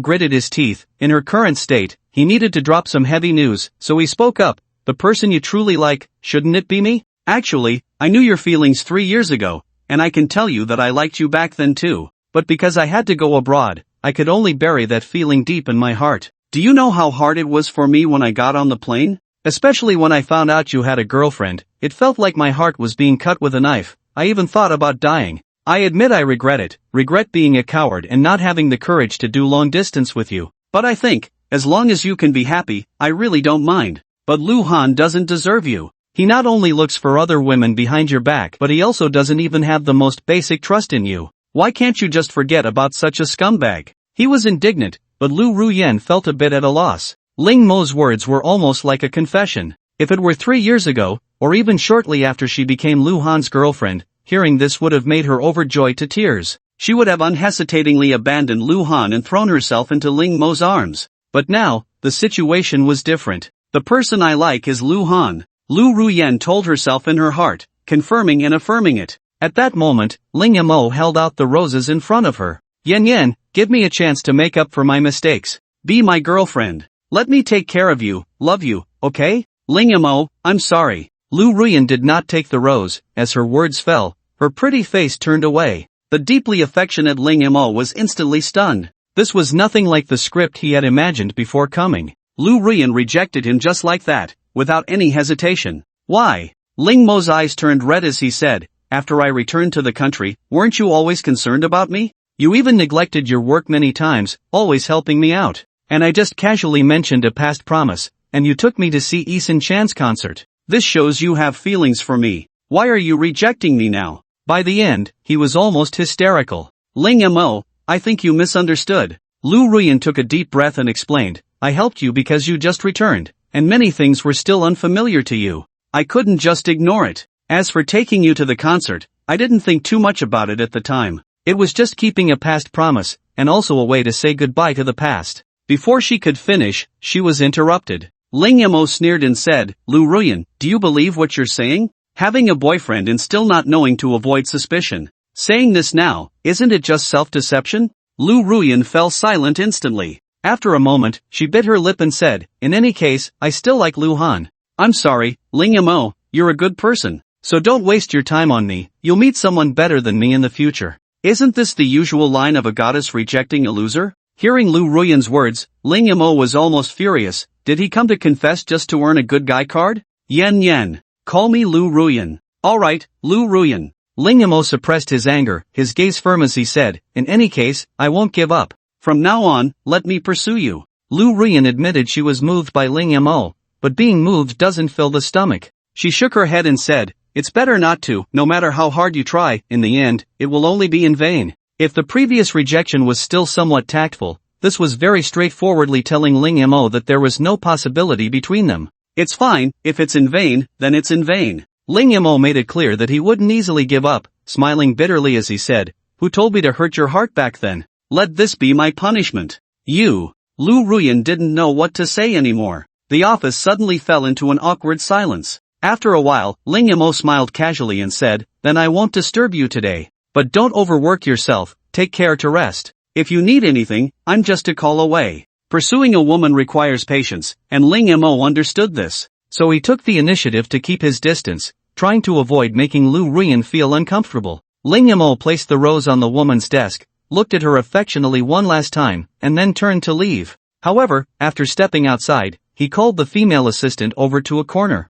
gritted his teeth. In her current state, he needed to drop some heavy news, so he spoke up. "The person you truly like, shouldn't it be me? Actually, I knew your feelings 3 years ago, and I can tell you that I liked you back then too. But because I had to go abroad, I could only bury that feeling deep in my heart. Do you know how hard it was for me when I got on the plane? Especially when I found out you had a girlfriend, it felt like my heart was being cut with a knife. I even thought about dying. I admit I regret it, regret being a coward and not having the courage to do long distance with you. But I think, as long as you can be happy, I really don't mind. But Lu Han doesn't deserve you. He not only looks for other women behind your back, but he also doesn't even have the most basic trust in you. Why can't you just forget about such a scumbag?" He was indignant, but Lu Ruyan felt a bit at a loss. Ling Mo's words were almost like a confession. If it were 3 years ago, or even shortly after she became Lu Han's girlfriend, hearing this would have made her overjoyed to tears. She would have unhesitatingly abandoned Lu Han and thrown herself into Ling Mo's arms. But now, the situation was different. "The person I like is Lu Han," Lu Ruyan told herself in her heart, confirming and affirming it. At that moment, Ling Mo held out the roses in front of her. "Yen Yen, give me a chance to make up for my mistakes. Be my girlfriend. Let me take care of you, love you, okay? Ling Mo, I'm sorry." Lu Ruyan did not take the rose. As her words fell, her pretty face turned away. The deeply affectionate Ling Mo was instantly stunned. This was nothing like the script he had imagined before coming. Lu Ruyan rejected him just like that, without any hesitation. "Why?" Ling Mo's eyes turned red as he said, "After I returned to the country, weren't you always concerned about me? You even neglected your work many times, always helping me out. And I just casually mentioned a past promise, and you took me to see Eason Chan's concert. This shows you have feelings for me. Why are you rejecting me now?" By the end, he was almost hysterical. "Ling Mo, I think you misunderstood." Lu Ruyan took a deep breath and explained, "I helped you because you just returned, and many things were still unfamiliar to you. I couldn't just ignore it. As for taking you to the concert, I didn't think too much about it at the time. It was just keeping a past promise, and also a way to say goodbye to the past. Before she could finish, she was interrupted. Ling Yamo sneered and said, Lu Ruyan, do you believe what you're saying? Having a boyfriend and still not knowing to avoid suspicion. Saying this now, isn't it just self-deception? Lu Ruyan fell silent instantly. After a moment, she bit her lip and said, in any case, I still like Lu Han. I'm sorry, Ling Yamo, you're a good person. So don't waste your time on me, you'll meet someone better than me in the future. Isn't this the usual line of a goddess rejecting a loser? Hearing Lu Ruyan's words, Ling Yamo was almost furious. Did he come to confess just to earn a good guy card? Yen. Call me Lu Ruyan. Alright, Lu Ruyan. Ling Yamo suppressed his anger, his gaze firm as he said, in any case, I won't give up. From now on, let me pursue you. Lu Ruyan admitted she was moved by Ling Yamo, but being moved doesn't fill the stomach. She shook her head and said, it's better not to, no matter how hard you try, in the end, it will only be in vain. If the previous rejection was still somewhat tactful, this was very straightforwardly telling Ling Yamo that there was no possibility between them. It's fine, if it's in vain, then it's in vain. Ling Yamo made it clear that he wouldn't easily give up, smiling bitterly as he said, who told me to hurt your heart back then? Let this be my punishment. You. Lu Ruyan didn't know what to say anymore. The office suddenly fell into an awkward silence. After a while, Ling Yamo smiled casually and said, then I won't disturb you today. But don't overwork yourself, take care to rest. If you need anything, I'm just a call away. Pursuing a woman requires patience, and Ling Yamo understood this. So he took the initiative to keep his distance, trying to avoid making Lu Ruyan feel uncomfortable. Ling Yamo placed the rose on the woman's desk, looked at her affectionately one last time, and then turned to leave. However, after stepping outside, he called the female assistant over to a corner.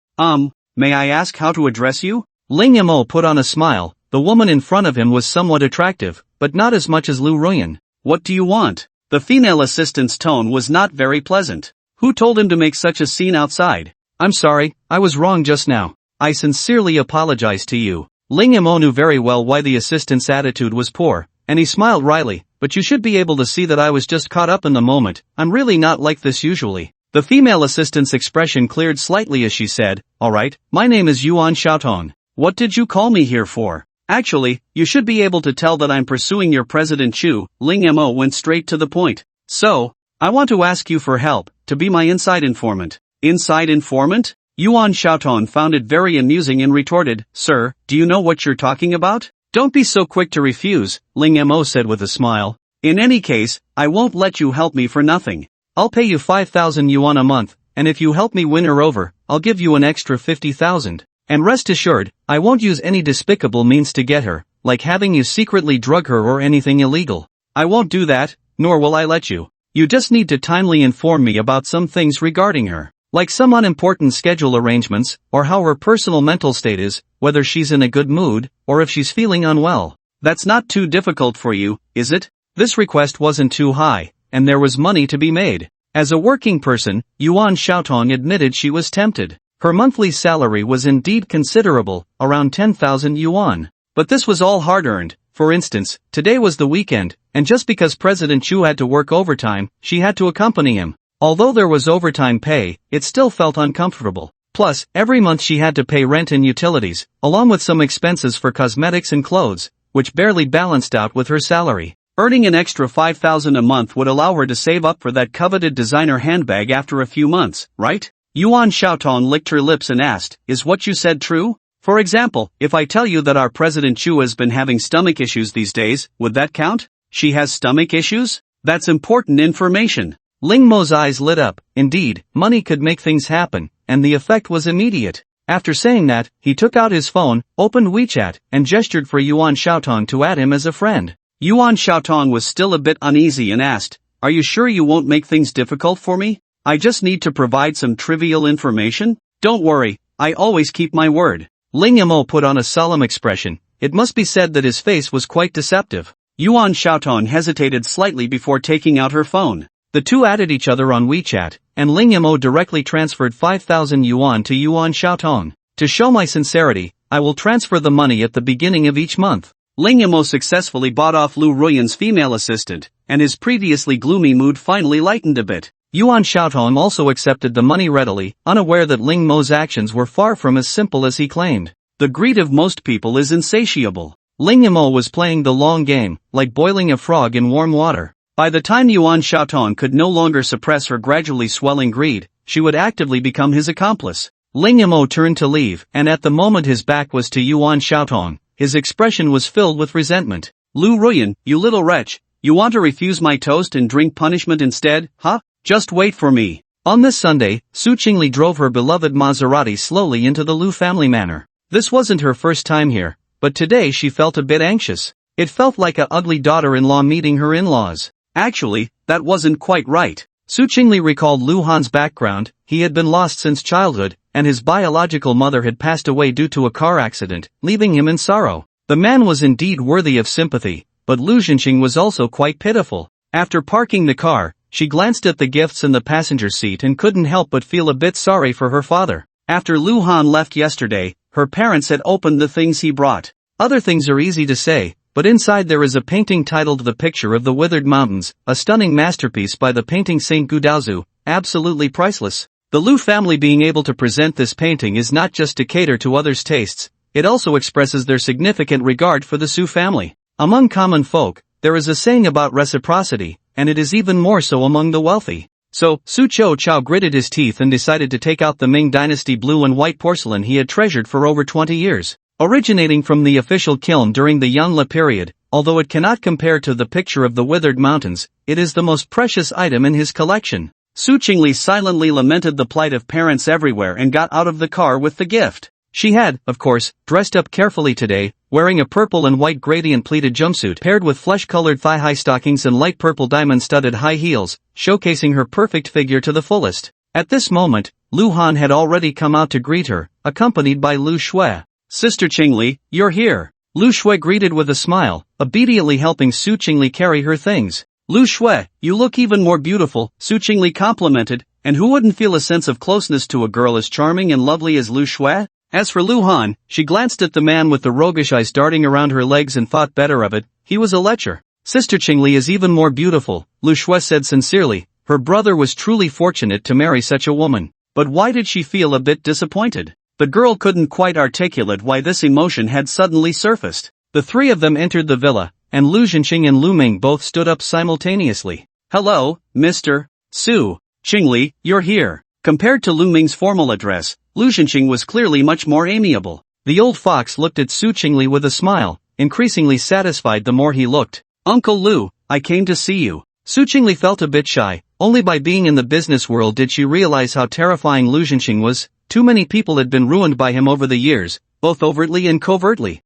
May I ask how to address you? Ling Yamo put on a smile. The woman in front of him was somewhat attractive, but not as much as Lu Ruyan. What do you want? The female assistant's tone was not very pleasant. Who told him to make such a scene outside? I'm sorry, I was wrong just now. I sincerely apologize to you. Ling Yamo knew very well why the assistant's attitude was poor, and he smiled wryly, but you should be able to see that I was just caught up in the moment. I'm really not like this usually. The female assistant's expression cleared slightly as she said, alright, my name is Yuan Xiaotong. What did you call me here for? Actually, you should be able to tell that I'm pursuing your President Chu. Ling Yamo went straight to the point. So, I want to ask you for help, to be my inside informant. Inside informant? Yuan Xiaotong found it very amusing and retorted, Sir, do you know what you're talking about? Don't be so quick to refuse, Ling Yamo said with a smile. In any case, I won't let you help me for nothing. I'll pay you 5,000 yuan a month, and if you help me win her over, I'll give you an extra 50,000. And rest assured, I won't use any despicable means to get her, like having you secretly drug her or anything illegal. I won't do that, nor will I let you. You just need to timely inform me about some things regarding her, like some unimportant schedule arrangements, or how her personal mental state is, whether she's in a good mood, or if she's feeling unwell. That's not too difficult for you, is it? This request wasn't too high, and there was money to be made. As a working person, Yuan Xiaotong admitted she was tempted. Her monthly salary was indeed considerable, around 10,000 yuan. But this was all hard-earned. For instance, today was the weekend, and just because President Chu had to work overtime, she had to accompany him. Although there was overtime pay, it still felt uncomfortable. Plus, every month she had to pay rent and utilities, along with some expenses for cosmetics and clothes, which barely balanced out with her salary. Earning an extra 5,000 a month would allow her to save up for that coveted designer handbag after a few months, right? Yuan Xiaotong licked her lips and asked, is what you said true? For example, if I tell you that our President Chu has been having stomach issues these days, would that count? She has stomach issues? That's important information. Ling Mo's eyes lit up. Indeed, money could make things happen, and the effect was immediate. After saying that, he took out his phone, opened WeChat, and gestured for Yuan Xiaotong to add him as a friend. Yuan Xiaotong was still a bit uneasy and asked, are you sure you won't make things difficult for me? I just need to provide some trivial information? Don't worry, I always keep my word. Ling Yamo put on a solemn expression. It must be said that his face was quite deceptive. Yuan Xiaotong hesitated slightly before taking out her phone. The two added each other on WeChat, and Ling Yamo directly transferred 5,000 yuan to Yuan Xiaotong. To show my sincerity, I will transfer the money at the beginning of each month. Ling Yamo successfully bought off Lu Ruyan's female assistant, and his previously gloomy mood finally lightened a bit. Yuan Xiaotong also accepted the money readily, unaware that Ling Mo's actions were far from as simple as he claimed. The greed of most people is insatiable. Ling Mo was playing the long game, like boiling a frog in warm water. By the time Yuan Xiaotong could no longer suppress her gradually swelling greed, she would actively become his accomplice. Ling Mo turned to leave, and at the moment his back was to Yuan Xiaotong, his expression was filled with resentment. Lu Ruan, you little wretch, you want to refuse my toast and drink punishment instead, huh? Just wait for me. On this Sunday, Su Chingle drove her beloved Maserati slowly into the Lu family manor. This wasn't her first time here, but today she felt a bit anxious. It felt like a ugly daughter-in-law meeting her in-laws. Actually, that wasn't quite right. Su Chingle recalled Lu Han's background. He had been lost since childhood, and his biological mother had passed away due to a car accident, leaving him in sorrow. The man was indeed worthy of sympathy, but Lu Zhenxing was also quite pitiful. After parking the car, she glanced at the gifts in the passenger seat and couldn't help but feel a bit sorry for her father. After Lu Han left yesterday, her parents had opened the things he brought. Other things are easy to say, but inside there is a painting titled The Picture of the Withered Mountains, a stunning masterpiece by the painting Saint Gudaozu, absolutely priceless. The Lu family being able to present this painting is not just to cater to others' tastes, it also expresses their significant regard for the Su family. Among common folk, there is a saying about reciprocity, and it is even more so among the wealthy. So, Su Chao gritted his teeth and decided to take out the Ming Dynasty blue and white porcelain he had treasured for over 20 years. Originating from the official kiln during the Yongle period, although it cannot compare to the picture of the withered mountains, it is the most precious item in his collection. Su Chingle silently lamented the plight of parents everywhere and got out of the car with the gift. She had, of course, dressed up carefully today, wearing a purple and white gradient pleated jumpsuit paired with flesh-colored thigh-high stockings and light purple diamond-studded high heels, showcasing her perfect figure to the fullest. At this moment, Lu Han had already come out to greet her, accompanied by Lu Shui. "Sister Chingle, you're here." Lu Shui greeted with a smile, obediently helping Su Chingle carry her things. "Lu Shui, you look even more beautiful," Su Chingle complimented, and who wouldn't feel a sense of closeness to a girl as charming and lovely as Lu Shui? As for Lu Han, she glanced at the man with the roguish eyes darting around her legs and thought better of it. He was a lecher. "Sister Chingle is even more beautiful," Lu Shui said sincerely. Her brother was truly fortunate to marry such a woman. But why did she feel a bit disappointed? The girl couldn't quite articulate why this emotion had suddenly surfaced. The three of them entered the villa, and Lu Zhenxing and Lu Ming both stood up simultaneously. "Hello, Mr. Su Chingle, you're here." Compared to Lu Ming's formal address, Lu Zhenxing was clearly much more amiable. The old fox looked at Su Chingle with a smile, increasingly satisfied the more he looked. "Uncle Lu, I came to see you." Su Chingle felt a bit shy. Only by being in the business world did she realize how terrifying Lu Zhenxing was. Too many people had been ruined by him over the years, both overtly and covertly.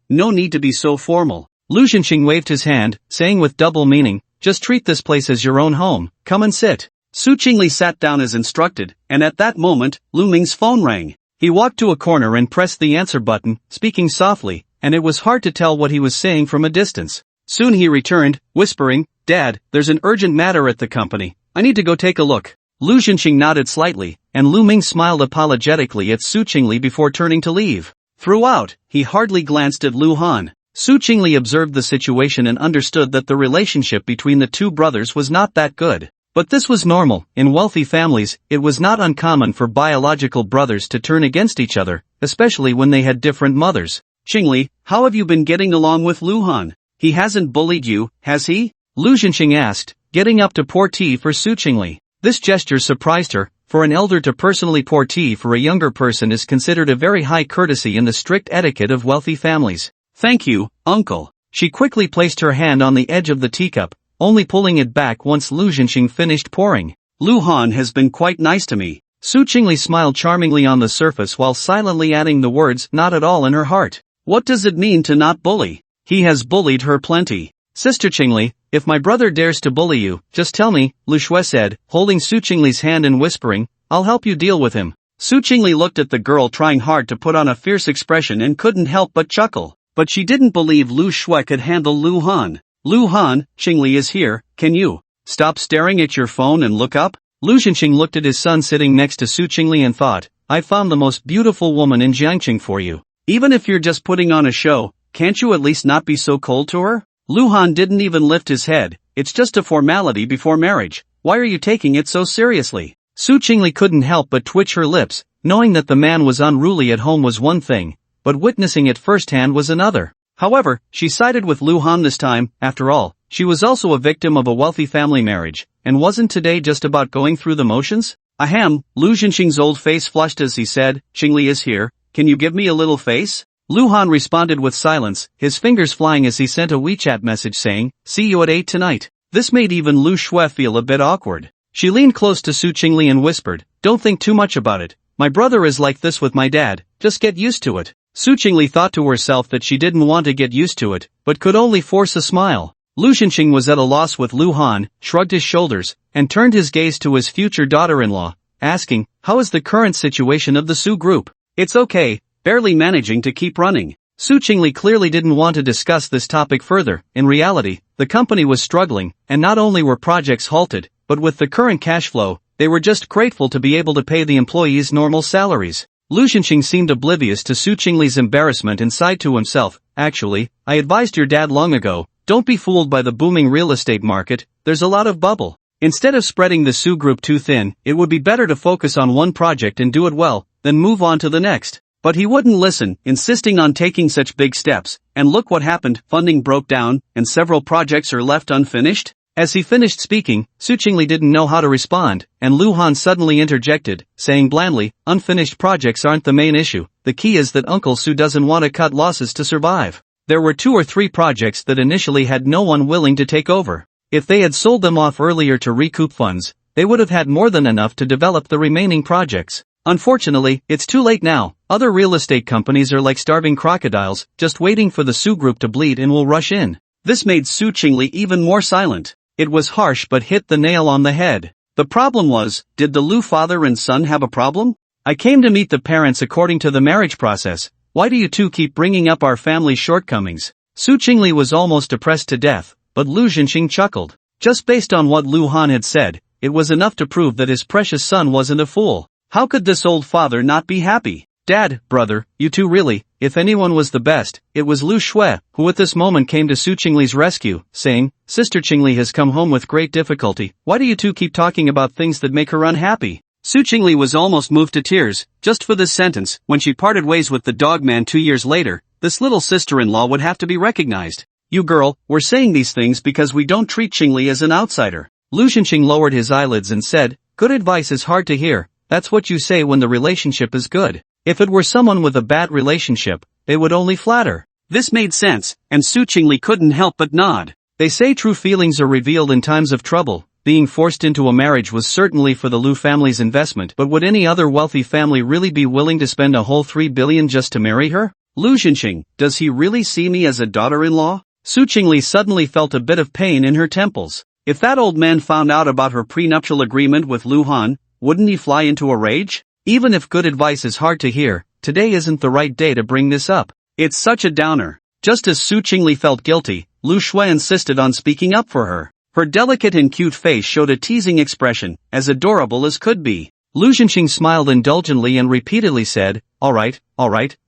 No need to be so formal. Lu Zhenxing waved his hand, saying with double meaning, "Just treat this place as your own home, come and sit." Su Chingle sat down as instructed, and at that moment, Lu Ming's phone rang. He walked to a corner and pressed the answer button, speaking softly, and it was hard to tell what he was saying from a distance. Soon he returned, whispering, "Dad, there's an urgent matter at the company. I need to go take a look." Lu Zhenxing nodded slightly, and Lu Ming smiled apologetically at Su Chingle before turning to leave. Throughout, he hardly glanced at Lu Han. Su Chingle observed the situation and understood that the relationship between the two brothers was not that good. But this was normal. In wealthy families, it was not uncommon for biological brothers to turn against each other, especially when they had different mothers. "Chingle, how have you been getting along with Lu Han? He hasn't bullied you, has he?" Lu Zhenxing asked, getting up to pour tea for Su Chingle. This gesture surprised her. For an elder to personally pour tea for a younger person is considered a very high courtesy in the strict etiquette of wealthy families. "Thank you, uncle." She quickly placed her hand on the edge of the teacup, only pulling it back once Lu Zhenxing finished pouring. "Lu Han has been quite nice to me." Su Chingle smiled charmingly on the surface while silently adding the words "not at all" in her heart. What does it mean to not bully? He has bullied her plenty. "Sister Chingle, if my brother dares to bully you, just tell me," Lu Shui said, holding Su Chingle's hand and whispering, "I'll help you deal with him." Su Chingle looked at the girl trying hard to put on a fierce expression and couldn't help but chuckle. But she didn't believe Lu Shui could handle Lu Han. "Lu Han, Chingle is here, can you stop staring at your phone and look up?" Lu Zhenxing looked at his son sitting next to Su Chingle and thought, "I found the most beautiful woman in Jiangqing for you. Even if you're just putting on a show, can't you at least not be so cold to her?" Lu Han didn't even lift his head. "It's just a formality before marriage. Why are you taking it so seriously? Su Chingle couldn't help but twitch her lips, knowing that the man was unruly at home was one thing, but witnessing it firsthand was another. However, she sided with Lu Han this time. After all, she was also a victim of a wealthy family marriage, and wasn't today just about going through the motions? Ahem, Lu Zhenxing's old face flushed as he said, Chingle is here, can you give me a little face? Lu Han responded with silence, his fingers flying as he sent a WeChat message saying, see you at 8 tonight. This made even Lu Shui feel a bit awkward. She leaned close to Su Chingle and whispered, don't think too much about it. My brother is like this with my dad, just get used to it. Su Chingle thought to herself that she didn't want to get used to it, but could only force a smile. Lu Zhenxing was at a loss with Lu Han, shrugged his shoulders, and turned his gaze to his future daughter-in-law, asking, how is the current situation of the Su group? It's okay, barely managing to keep running. Su Chingle clearly didn't want to discuss this topic further. In reality, the company was struggling, and not only were projects halted, but with the current cash flow, they were just grateful to be able to pay the employees normal salaries. Lu Zhenxing seemed oblivious to Su Chingle's embarrassment and sighed to himself, actually, I advised your dad long ago, don't be fooled by the booming real estate market, there's a lot of bubble. Instead of spreading the Su group too thin, it would be better to focus on one project and do it well, then move on to the next. But he wouldn't listen, insisting on taking such big steps, and look what happened, funding broke down, and several projects are left unfinished. As he finished speaking, Su Chingle didn't know how to respond, and Lu Han suddenly interjected, saying blandly, unfinished projects aren't the main issue, the key is that Uncle Su doesn't want to cut losses to survive. There were 2 or 3 projects that initially had no one willing to take over. If they had sold them off earlier to recoup funds, they would have had more than enough to develop the remaining projects. Unfortunately, it's too late now. Other real estate companies are like starving crocodiles, just waiting for the Su group to bleed and will rush in. This made Su Chingle even more silent. It was harsh but hit the nail on the head. The problem was, did the Lu father and son have a problem? I came to meet the parents according to the marriage process. Why do you two keep bringing up our family's shortcomings? Su Chingle was almost depressed to death, but Lu Zhenxing chuckled. Just based on what Lu Han had said, it was enough to prove that his precious son wasn't a fool. How could this old father not be happy? Dad, brother, you two really, if anyone was the best, it was Lu Shui, who at this moment came to Su Chingle's rescue, saying, Sister Chingle has come home with great difficulty, why do you two keep talking about things that make her unhappy? Su Chingle was almost moved to tears, just for this sentence. When she parted ways with the dogman 2 years later, this little sister-in-law would have to be recognized. You girl, we're saying these things because we don't treat Chingle as an outsider. Lu Zhenxing lowered his eyelids and said, good advice is hard to hear, that's what you say when the relationship is good. If it were someone with a bad relationship, they would only flatter. This made sense, and Su Chingle couldn't help but nod. They say true feelings are revealed in times of trouble. Being forced into a marriage was certainly for the Lu family's investment, but would any other wealthy family really be willing to spend a whole 3 billion just to marry her? Lu Zhenxing, does he really see me as a daughter-in-law? Su Chingle suddenly felt a bit of pain in her temples. If that old man found out about her prenuptial agreement with Lu Han, wouldn't he fly into a rage? Even if good advice is hard to hear, today isn't the right day to bring this up. It's such a downer. Just as Su Chingle felt guilty, Lu Shui insisted on speaking up for her. Her delicate and cute face showed a teasing expression, as adorable as could be. Lu Zhenxing smiled indulgently and repeatedly said, alright,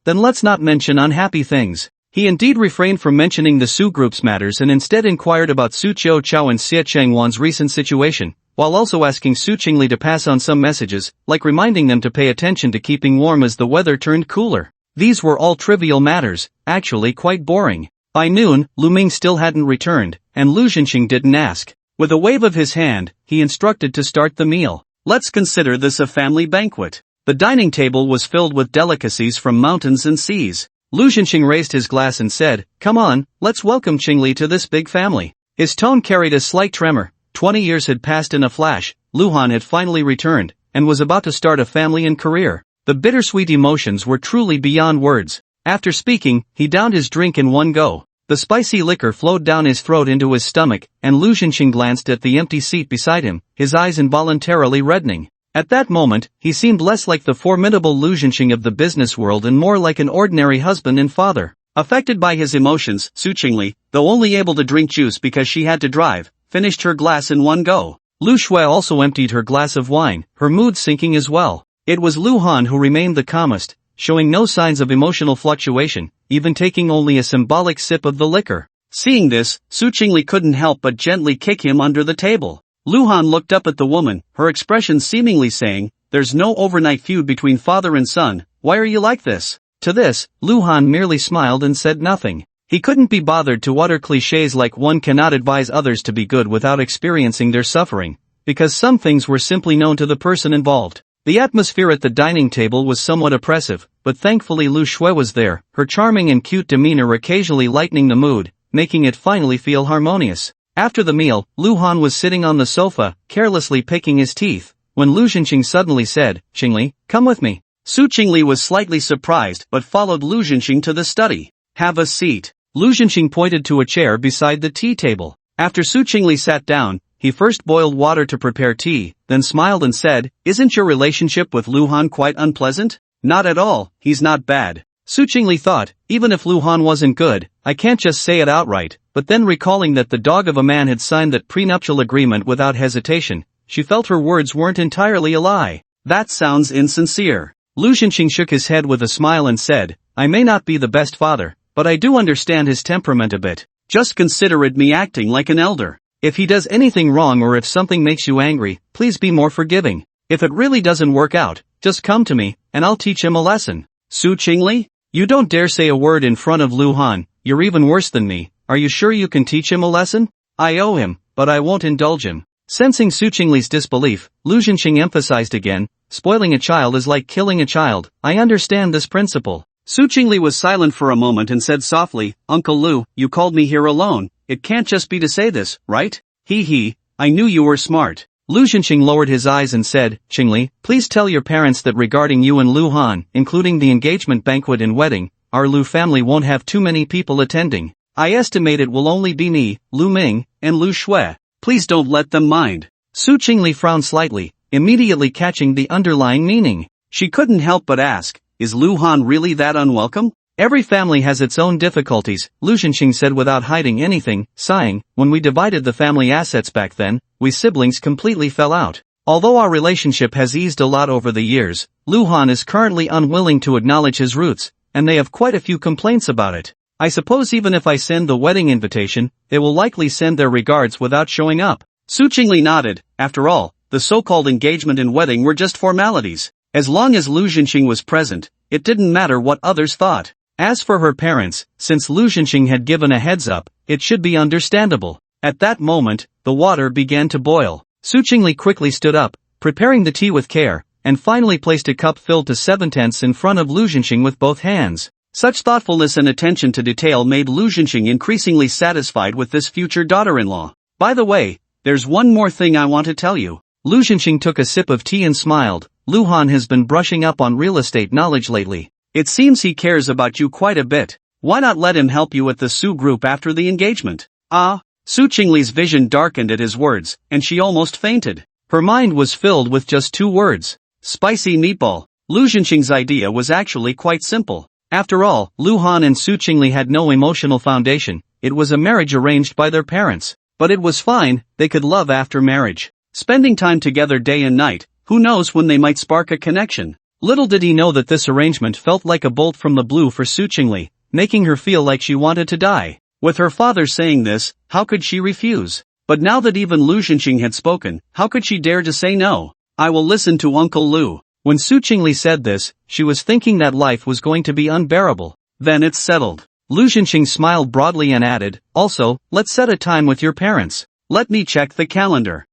then let's not mention unhappy things. He indeed refrained from mentioning the Su group's matters and instead inquired about Su Qiu Chao and Xie Changwan's recent situation, while also asking Su Chingle to pass on some messages, like reminding them to pay attention to keeping warm as the weather turned cooler. These were all trivial matters, actually quite boring. By noon, Lu Ming still hadn't returned, and Lu Zhenxing didn't ask. With a wave of his hand, he instructed to start the meal. Let's consider this a family banquet. The dining table was filled with delicacies from mountains and seas. Lu Zhenxing raised his glass and said, come on, let's welcome Chingle to this big family. His tone carried a slight tremor. 20 years had passed in a flash, Lu Han had finally returned, and was about to start a family and career. The bittersweet emotions were truly beyond words. After speaking, he downed his drink in one go. The spicy liquor flowed down his throat into his stomach, and Lu Zhenxing glanced at the empty seat beside him, his eyes involuntarily reddening. At that moment, he seemed less like the formidable Lu Zhenxing of the business world and more like an ordinary husband and father. Affected by his emotions, Su Chingle, though only able to drink juice because she had to drive, finished her glass in one go. Lu Shui also emptied her glass of wine, her mood sinking as well. It was Lu Han who remained the calmest, showing no signs of emotional fluctuation, even taking only a symbolic sip of the liquor. Seeing this, Su Chingle couldn't help but gently kick him under the table. Luhan looked up at the woman, her expression seemingly saying, "There's no overnight feud between father and son, why are you like this?" To this, Luhan merely smiled and said nothing. He couldn't be bothered to utter clichés like one cannot advise others to be good without experiencing their suffering, because some things were simply known to the person involved. The atmosphere at the dining table was somewhat oppressive, but thankfully Lu Shui was there, her charming and cute demeanor occasionally lightening the mood, making it finally feel harmonious. After the meal, Luhan was sitting on the sofa, carelessly picking his teeth, when Lu Zhenxing suddenly said, "Qingli, come with me." Su Chingle was slightly surprised but followed Lu Zhenxing to the study. "Have a seat." Lu Zhenxing pointed to a chair beside the tea table. After Su Chingle sat down, he first boiled water to prepare tea, then smiled and said, "Isn't your relationship with Luhan quite unpleasant?" "Not at all, he's not bad." Su Chingle thought, even if Luhan wasn't good, I can't just say it outright, but then recalling that the dog of a man had signed that prenuptial agreement without hesitation, she felt her words weren't entirely a lie. "That sounds insincere." Lu Zhenxing shook his head with a smile and said, "I may not be the best father, but I do understand his temperament a bit. Just consider it me acting like an elder. If he does anything wrong or if something makes you angry, please be more forgiving. If it really doesn't work out, just come to me, and I'll teach him a lesson." "Su Chingle? You don't dare say a word in front of Luhan, you're even worse than me. Are you sure you can teach him a lesson?" "I owe him, but I won't indulge him." Sensing Su Chingle's disbelief, Lu Zhenxing emphasized again, "Spoiling a child is like killing a child, I understand this principle." Su Chingle was silent for a moment and said softly, "Uncle Lu, you called me here alone, it can't just be to say this, right?" He, I knew you were smart." Lu Zhenxing lowered his eyes and said, "Chingle, please tell your parents that regarding you and Luhan, including the engagement banquet and wedding, our Lu family won't have too many people attending. I estimate it will only be me, Lu Ming, and Lu Shui. Please don't let them mind." Su Chingle frowned slightly, immediately catching the underlying meaning. She couldn't help but ask, "Is Luhan really that unwelcome?" "Every family has its own difficulties," Lu Zhenxing said without hiding anything, sighing, "When we divided the family assets back then, we siblings completely fell out. Although our relationship has eased a lot over the years, Luhan is currently unwilling to acknowledge his roots, and they have quite a few complaints about it. I suppose even if I send the wedding invitation, they will likely send their regards without showing up." Su Chingle nodded. After all, the so-called engagement and wedding were just formalities. As long as Lu Zhenxing was present, it didn't matter what others thought. As for her parents, since Lu Zhenxing had given a heads up, it should be understandable. At that moment, the water began to boil. Su Chingle quickly stood up, preparing the tea with care, and finally placed a cup filled to 7/10 in front of Lu Zhenxing with both hands. Such thoughtfulness and attention to detail made Lu Zhenxing increasingly satisfied with this future daughter-in-law. "By the way, there's one more thing I want to tell you." Lu Zhenxing took a sip of tea and smiled. "Luhan has been brushing up on real estate knowledge lately. It seems he cares about you quite a bit. Why not let him help you at the Su group after the engagement?" "Ah." Su Chingle's vision darkened at his words, and she almost fainted. Her mind was filled with just two words: spicy meatball. Lu Zhenxing's idea was actually quite simple. After all, Luhan and Su Chingle had no emotional foundation, it was a marriage arranged by their parents. But it was fine, they could love after marriage. Spending time together day and night, who knows when they might spark a connection. Little did he know that this arrangement felt like a bolt from the blue for Su Chingle, making her feel like she wanted to die. With her father saying this, how could she refuse? But now that even Lu Zhenxing had spoken, how could she dare to say no? "I will listen to Uncle Lu." When Su Chingle said this, she was thinking that life was going to be unbearable. "Then it's settled." Lu Zhenxing smiled broadly and added, "Also, let's set a time with your parents. Let me check the calendar.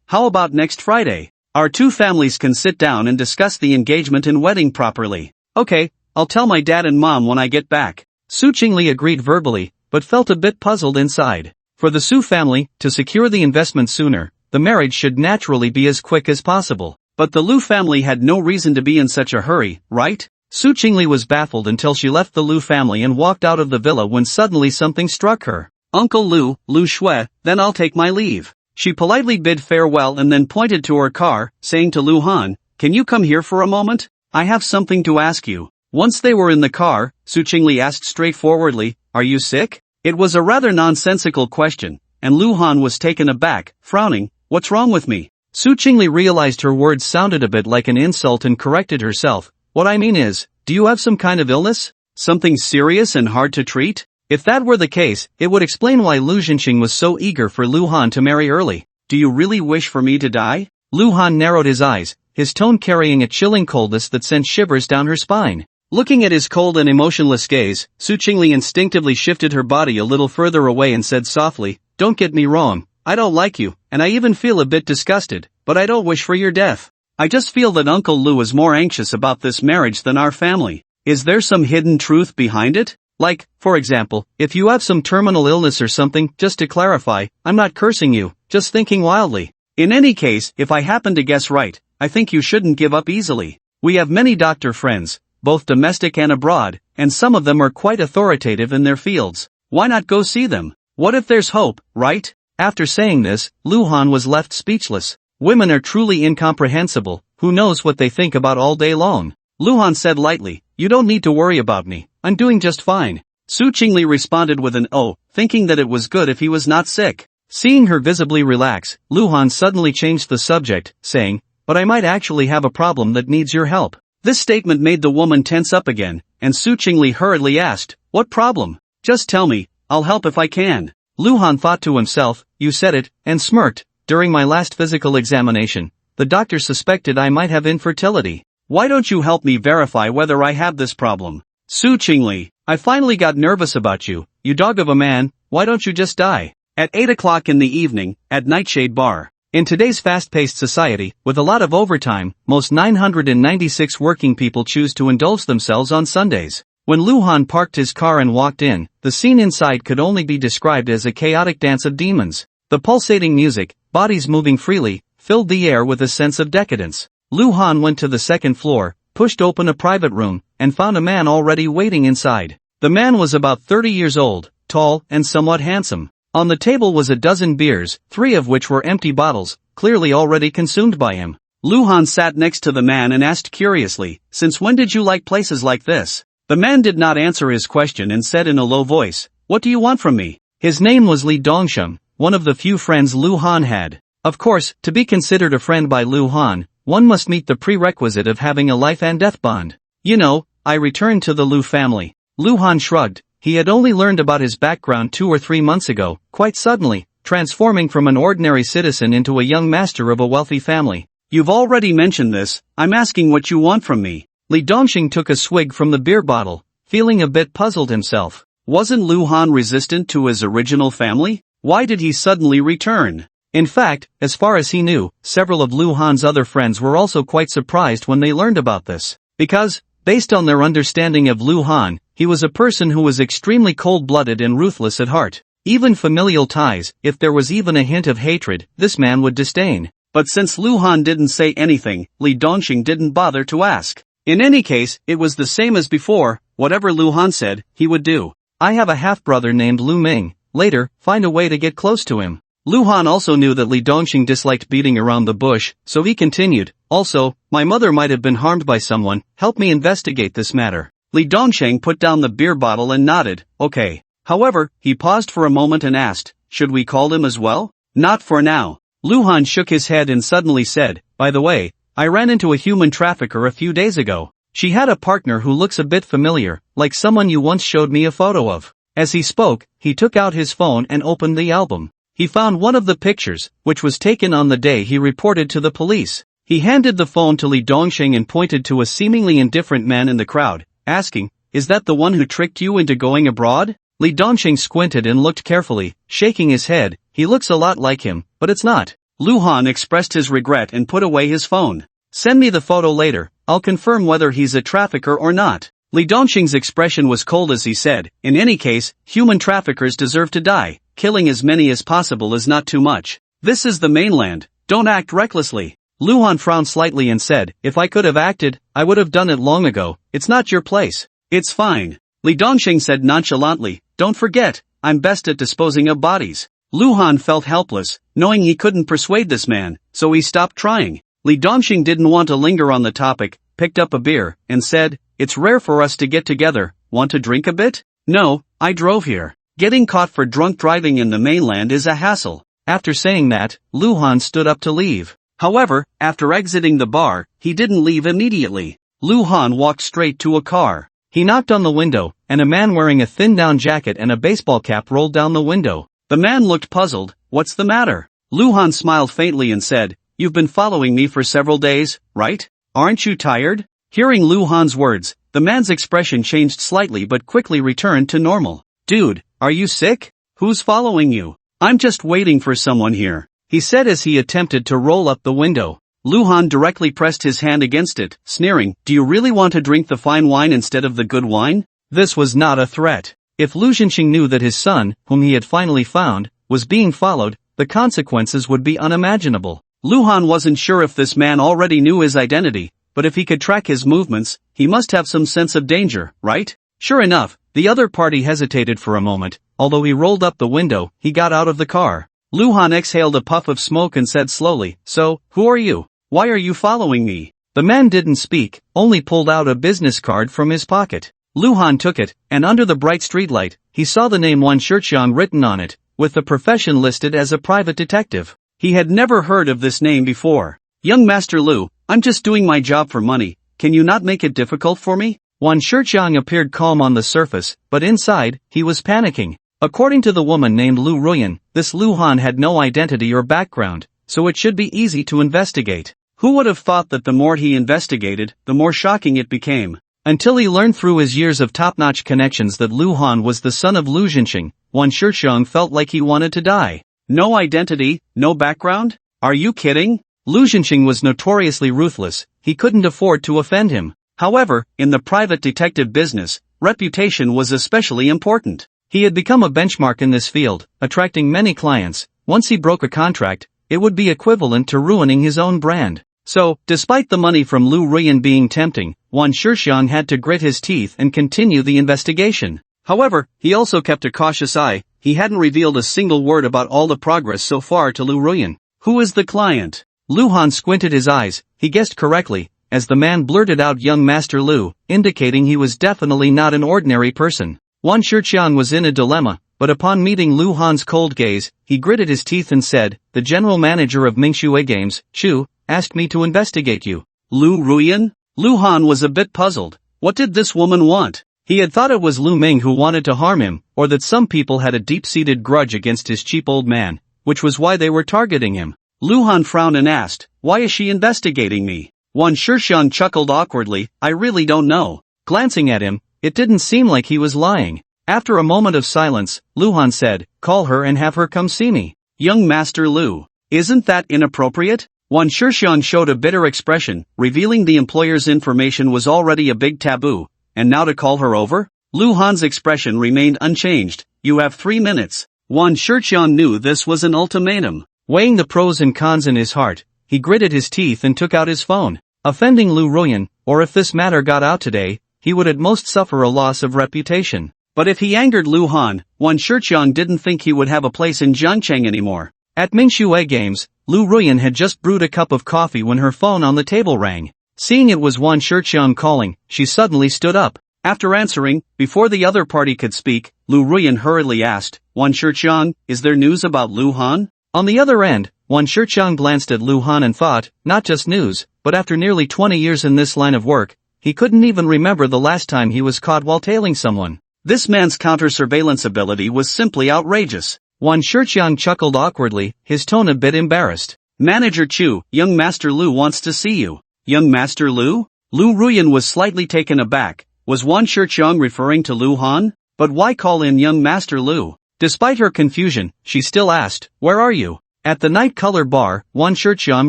How about next Friday? Our two families can sit down and discuss the engagement and wedding properly." "Okay, I'll tell my dad and mom when I get back." Su Chingle agreed verbally, but felt a bit puzzled inside. For the Su family, to secure the investment sooner, the marriage should naturally be as quick as possible. But the Lu family had no reason to be in such a hurry, right? Su Chingle was baffled until she left the Lu family and walked out of the villa when suddenly something struck her. "Uncle Lu, Lu Shui, then I'll take my leave." She politely bid farewell and then pointed to her car, saying to Luhan, "Can you come here for a moment? I have something to ask you." Once they were in the car, Su Chingle asked straightforwardly, "Are you sick?" It was a rather nonsensical question, and Luhan was taken aback, frowning. "What's wrong with me?" Su Chingle realized her words sounded a bit like an insult and corrected herself. "What I mean is, do you have some kind of illness? Something serious and hard to treat?" If that were the case, it would explain why Lu Zhenxing was so eager for Luhan to marry early. do you really wish for me to die? Luhan narrowed his eyes, his tone carrying a chilling coldness that sent shivers down her spine. Looking at his cold and emotionless gaze, Su Chingle instinctively shifted her body a little further away and said softly, "Don't get me wrong, I don't like you, and I even feel a bit disgusted, but I don't wish for your death. I just feel that Uncle Lu is more anxious about this marriage than our family. Is there some hidden truth behind it? Like, for example, if you have some terminal illness or something, just to clarify, I'm not cursing you, just thinking wildly. In any case, if I happen to guess right, I think you shouldn't give up easily. We have many doctor friends, both domestic and abroad, and some of them are quite authoritative in their fields. Why not go see them? What if there's hope, right?" After saying this, Luhan was left speechless. Women are truly incomprehensible, who knows what they think about all day long. Luhan said lightly, "You don't need to worry about me, I'm doing just fine." Su Chingle responded with an "oh," thinking that it was good if he was not sick. Seeing her visibly relax, Luhan suddenly changed the subject, saying, "But I might actually have a problem that needs your help." This statement made the woman tense up again, and Su Chingle hurriedly asked, "What problem? Just tell me, I'll help if I can." Luhan thought to himself, "You said it," and smirked. "During my last physical examination, the doctor suspected I might have infertility. Why don't you help me verify whether I have this problem?" "Su Chingle, I finally got nervous about you, you dog of a man, why don't you just die?" At 8 o'clock in the evening, at Nightshade Bar. In today's fast-paced society, with a lot of overtime, most 996 working people choose to indulge themselves on Sundays. When Luhan parked his car and walked in, the scene inside could only be described as a chaotic dance of demons. The pulsating music, bodies moving freely, filled the air with a sense of decadence. Luhan went to the second floor, pushed open a private room, and found a man already waiting inside. The man was about 30 years old, tall, and somewhat handsome. On the table was a dozen beers, 3 of which were empty bottles, clearly already consumed by him. Luhan sat next to the man and asked curiously, "Since when did you like places like this?" The man did not answer his question and said in a low voice, "What do you want from me?" His name was Li Dongsheng, one of the few friends Luhan had. Of course, to be considered a friend by Luhan, one must meet the prerequisite of having a life and death bond. "You know, I returned to the Lu family." Luhan shrugged. He had only learned about his background 2 or 3 months ago, quite suddenly, transforming from an ordinary citizen into a young master of a wealthy family. "You've already mentioned this, I'm asking what you want from me." Li Dongsheng took a swig from the beer bottle, feeling a bit puzzled himself. Wasn't Luhan resistant to his original family? Why did he suddenly return? In fact, as far as he knew, several of Luhan's other friends were also quite surprised when they learned about this. Because, based on their understanding of Luhan, he was a person who was extremely cold-blooded and ruthless at heart. Even familial ties, if there was even a hint of hatred, this man would disdain. But since Luhan didn't say anything, Li Dongsheng didn't bother to ask. In any case, it was the same as before, whatever Luhan said, he would do. "I have a half-brother named Lu Ming, later, find a way to get close to him." Luhan also knew that Li Dongsheng disliked beating around the bush, so he continued, "Also, my mother might have been harmed by someone, help me investigate this matter." Li Dongsheng put down the beer bottle and nodded, "Okay." However, he paused for a moment and asked, "Should we call him as well?" "Not for now." Luhan shook his head and suddenly said, "By the way, I ran into a human trafficker a few days ago. She had a partner who looks a bit familiar, like someone you once showed me a photo of." As he spoke, he took out his phone and opened the album. He found one of the pictures, which was taken on the day he reported to the police. He handed the phone to Li Dongsheng and pointed to a seemingly indifferent man in the crowd, asking, "Is that the one who tricked you into going abroad?" Li Dongsheng squinted and looked carefully, shaking his head. "He looks a lot like him, but it's not." Luhan expressed his regret and put away his phone. "Send me the photo later, I'll confirm whether he's a trafficker or not." Li Dongsheng's expression was cold as he said, "In any case, human traffickers deserve to die. Killing as many as possible is not too much. This is the mainland, don't act recklessly." Luhan frowned slightly and said, "If I could have acted, I would have done it long ago. It's not your place." "It's fine." Li Dongsheng said nonchalantly, "Don't forget, I'm best at disposing of bodies." Luhan felt helpless, knowing he couldn't persuade this man, so he stopped trying. Li Dongsheng didn't want to linger on the topic, picked up a beer, and said, "It's rare for us to get together, want to drink a bit?" "No, I drove here. Getting caught for drunk driving in the mainland is a hassle." After saying that, Luhan stood up to leave. However, after exiting the bar, he didn't leave immediately. Luhan walked straight to a car. He knocked on the window, and a man wearing a thin down jacket and a baseball cap rolled down the window. The man looked puzzled. "What's the matter?" Luhan smiled faintly and said, "You've been following me for several days, right? Aren't you tired?" Hearing Luhan's words, the man's expression changed slightly but quickly returned to normal. "Dude, are you sick? Who's following you? I'm just waiting for someone here," he said as he attempted to roll up the window. Luhan directly pressed his hand against it, sneering, "Do you really want to drink the fine wine instead of the good wine?" This was not a threat. If Lu Zhenxing knew that his son, whom he had finally found, was being followed, the consequences would be unimaginable. Luhan wasn't sure if this man already knew his identity, but if he could track his movements, he must have some sense of danger, right? Sure enough, the other party hesitated for a moment. Although he rolled up the window, he got out of the car. Luhan exhaled a puff of smoke and said slowly, "So, who are you? Why are you following me?" The man didn't speak, only pulled out a business card from his pocket. Luhan took it, and under the bright streetlight, he saw the name Wan Shixiang written on it, with the profession listed as a private detective. He had never heard of this name before. "Young Master Lu, I'm just doing my job for money, can you not make it difficult for me?" Wan Shixiang appeared calm on the surface, but inside, he was panicking. According to the woman named Lu Ruan, this Luhan had no identity or background, so it should be easy to investigate. Who would have thought that the more he investigated, the more shocking it became? Until he learned through his years of top-notch connections that Luhan was the son of Lu Zhenxing, Wan Shixiang felt like he wanted to die. No identity, no background? Are you kidding? Lu Zhenxing was notoriously ruthless, he couldn't afford to offend him. However, in the private detective business, reputation was especially important. He had become a benchmark in this field, attracting many clients. Once he broke a contract, it would be equivalent to ruining his own brand. So, despite the money from Lu Ruan being tempting, Wan Shixiang had to grit his teeth and continue the investigation. However, he also kept a cautious eye. He hadn't revealed a single word about all the progress so far to Lu Ruan. "Who is the client?" Luhan squinted his eyes. He guessed correctly, as the man blurted out "Young Master Lu," indicating he was definitely not an ordinary person. Wan Shixiang was in a dilemma, but upon meeting Luhan's cold gaze, he gritted his teeth and said, "The general manager of Mingxue Games, Shu, asked me to investigate you." Lu Ruan? Luhan was a bit puzzled. What did this woman want? He had thought it was Lu Ming who wanted to harm him, or that some people had a deep-seated grudge against his cheap old man, which was why they were targeting him. Luhan frowned and asked, "Why is she investigating me?" Wan Shixiang chuckled awkwardly, "I really don't know." Glancing at him, it didn't seem like he was lying. After a moment of silence, Luhan said, "Call her and have her come see me." "Young Master Lu, isn't that inappropriate?" Wan Shixiang showed a bitter expression, revealing the employer's information was already a big taboo, and now to call her over? Luhan's expression remained unchanged. "You have 3 minutes. Wan Shixiang knew this was an ultimatum. Weighing the pros and cons in his heart, he gritted his teeth and took out his phone. Offending Lu Ruan, or if this matter got out today, he would at most suffer a loss of reputation. But if he angered Luhan, Wan Shixiang didn't think he would have a place in Jiangcheng anymore. At Mingxue Games, Lu Ruan had just brewed a cup of coffee when her phone on the table rang. Seeing it was Wan Shixiang calling, she suddenly stood up. After answering, before the other party could speak, Lu Ruan hurriedly asked, "Wan Shixiang, is there news about Luhan?" On the other end, Wan Shixiang glanced at Luhan and thought, not just news, but after nearly 20 years in this line of work, he couldn't even remember the last time he was caught while tailing someone. This man's counter-surveillance ability was simply outrageous. Wan Shixiang chuckled awkwardly, his tone a bit embarrassed. "Manager Chu, Young Master Lu wants to see you." "Young Master Lu?" Lu Ruyan was slightly taken aback. Was Wan Shixiang referring to Luhan? But why call in Young Master Lu? Despite her confusion, she still asked, "Where are you?" "At the Night Color Bar," Wan Shixiang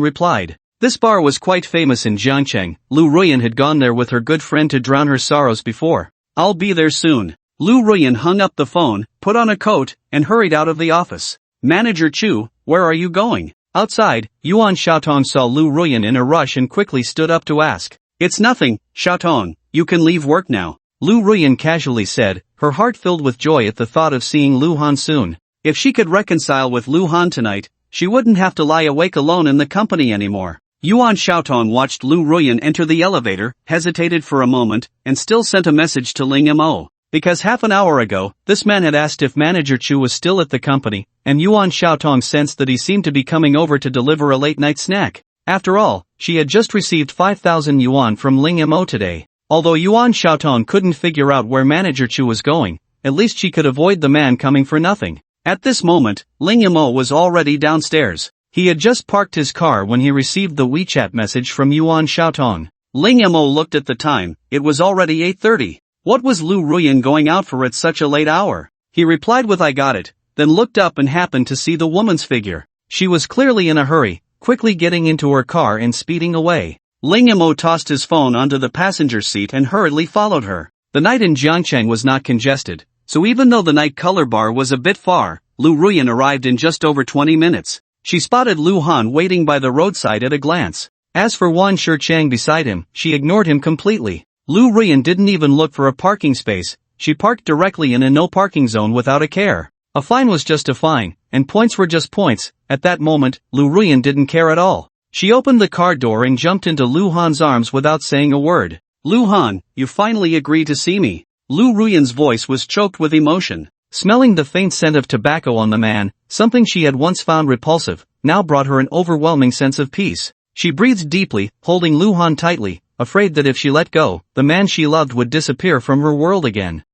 replied. This bar was quite famous in Jiangcheng. Lu Ruyan had gone there with her good friend to drown her sorrows before. "I'll be there soon." Lu Ruyan hung up the phone, put on a coat, and hurried out of the office. "Manager Chu, where are you going?" Outside, Yuan Xiaotong saw Lu Ruyan in a rush and quickly stood up to ask. "It's nothing, Xiaotong, you can leave work now," Lu Ruyan casually said, her heart filled with joy at the thought of seeing Luhan soon. If she could reconcile with Luhan tonight, she wouldn't have to lie awake alone in the company anymore. Yuan Xiaotong watched Lu Ruyan enter the elevator, hesitated for a moment, and still sent a message to Ling Mo. Because half an hour ago, this man had asked if Manager Chu was still at the company, and Yuan Xiaotong sensed that he seemed to be coming over to deliver a late-night snack. After all, she had just received 5,000 yuan from Ling Mo today. Although Yuan Xiaotong couldn't figure out where Manager Chu was going, at least she could avoid the man coming for nothing. At this moment, Ling Yamo was already downstairs. He had just parked his car when he received the WeChat message from Yuan Xiaotong. Ling Yamo looked at the time, it was already 8:30. What was Lu Ruyan going out for at such a late hour? He replied with "I got it," then looked up and happened to see the woman's figure. She was clearly in a hurry, quickly getting into her car and speeding away. Ling Yamo tossed his phone onto the passenger seat and hurriedly followed her. The night in Jiangcheng was not congested, so even though the night color bar was a bit far, Lu Ruyan arrived in just over 20 minutes. She spotted Lu Han waiting by the roadside at a glance. As for Wan Shichang beside him, she ignored him completely. Lu Ruyan didn't even look for a parking space, she parked directly in a no parking zone without a care. A fine was just a fine, and points were just points. At that moment, Lu Ruyan didn't care at all. She opened the car door and jumped into Lu Han's arms without saying a word. "Lu Han, you finally agreed to see me." Lu Ruyan's voice was choked with emotion. Smelling the faint scent of tobacco on the man, something she had once found repulsive, now brought her an overwhelming sense of peace. She breathed deeply, holding Lu Han tightly, afraid that if she let go, the man she loved would disappear from her world again.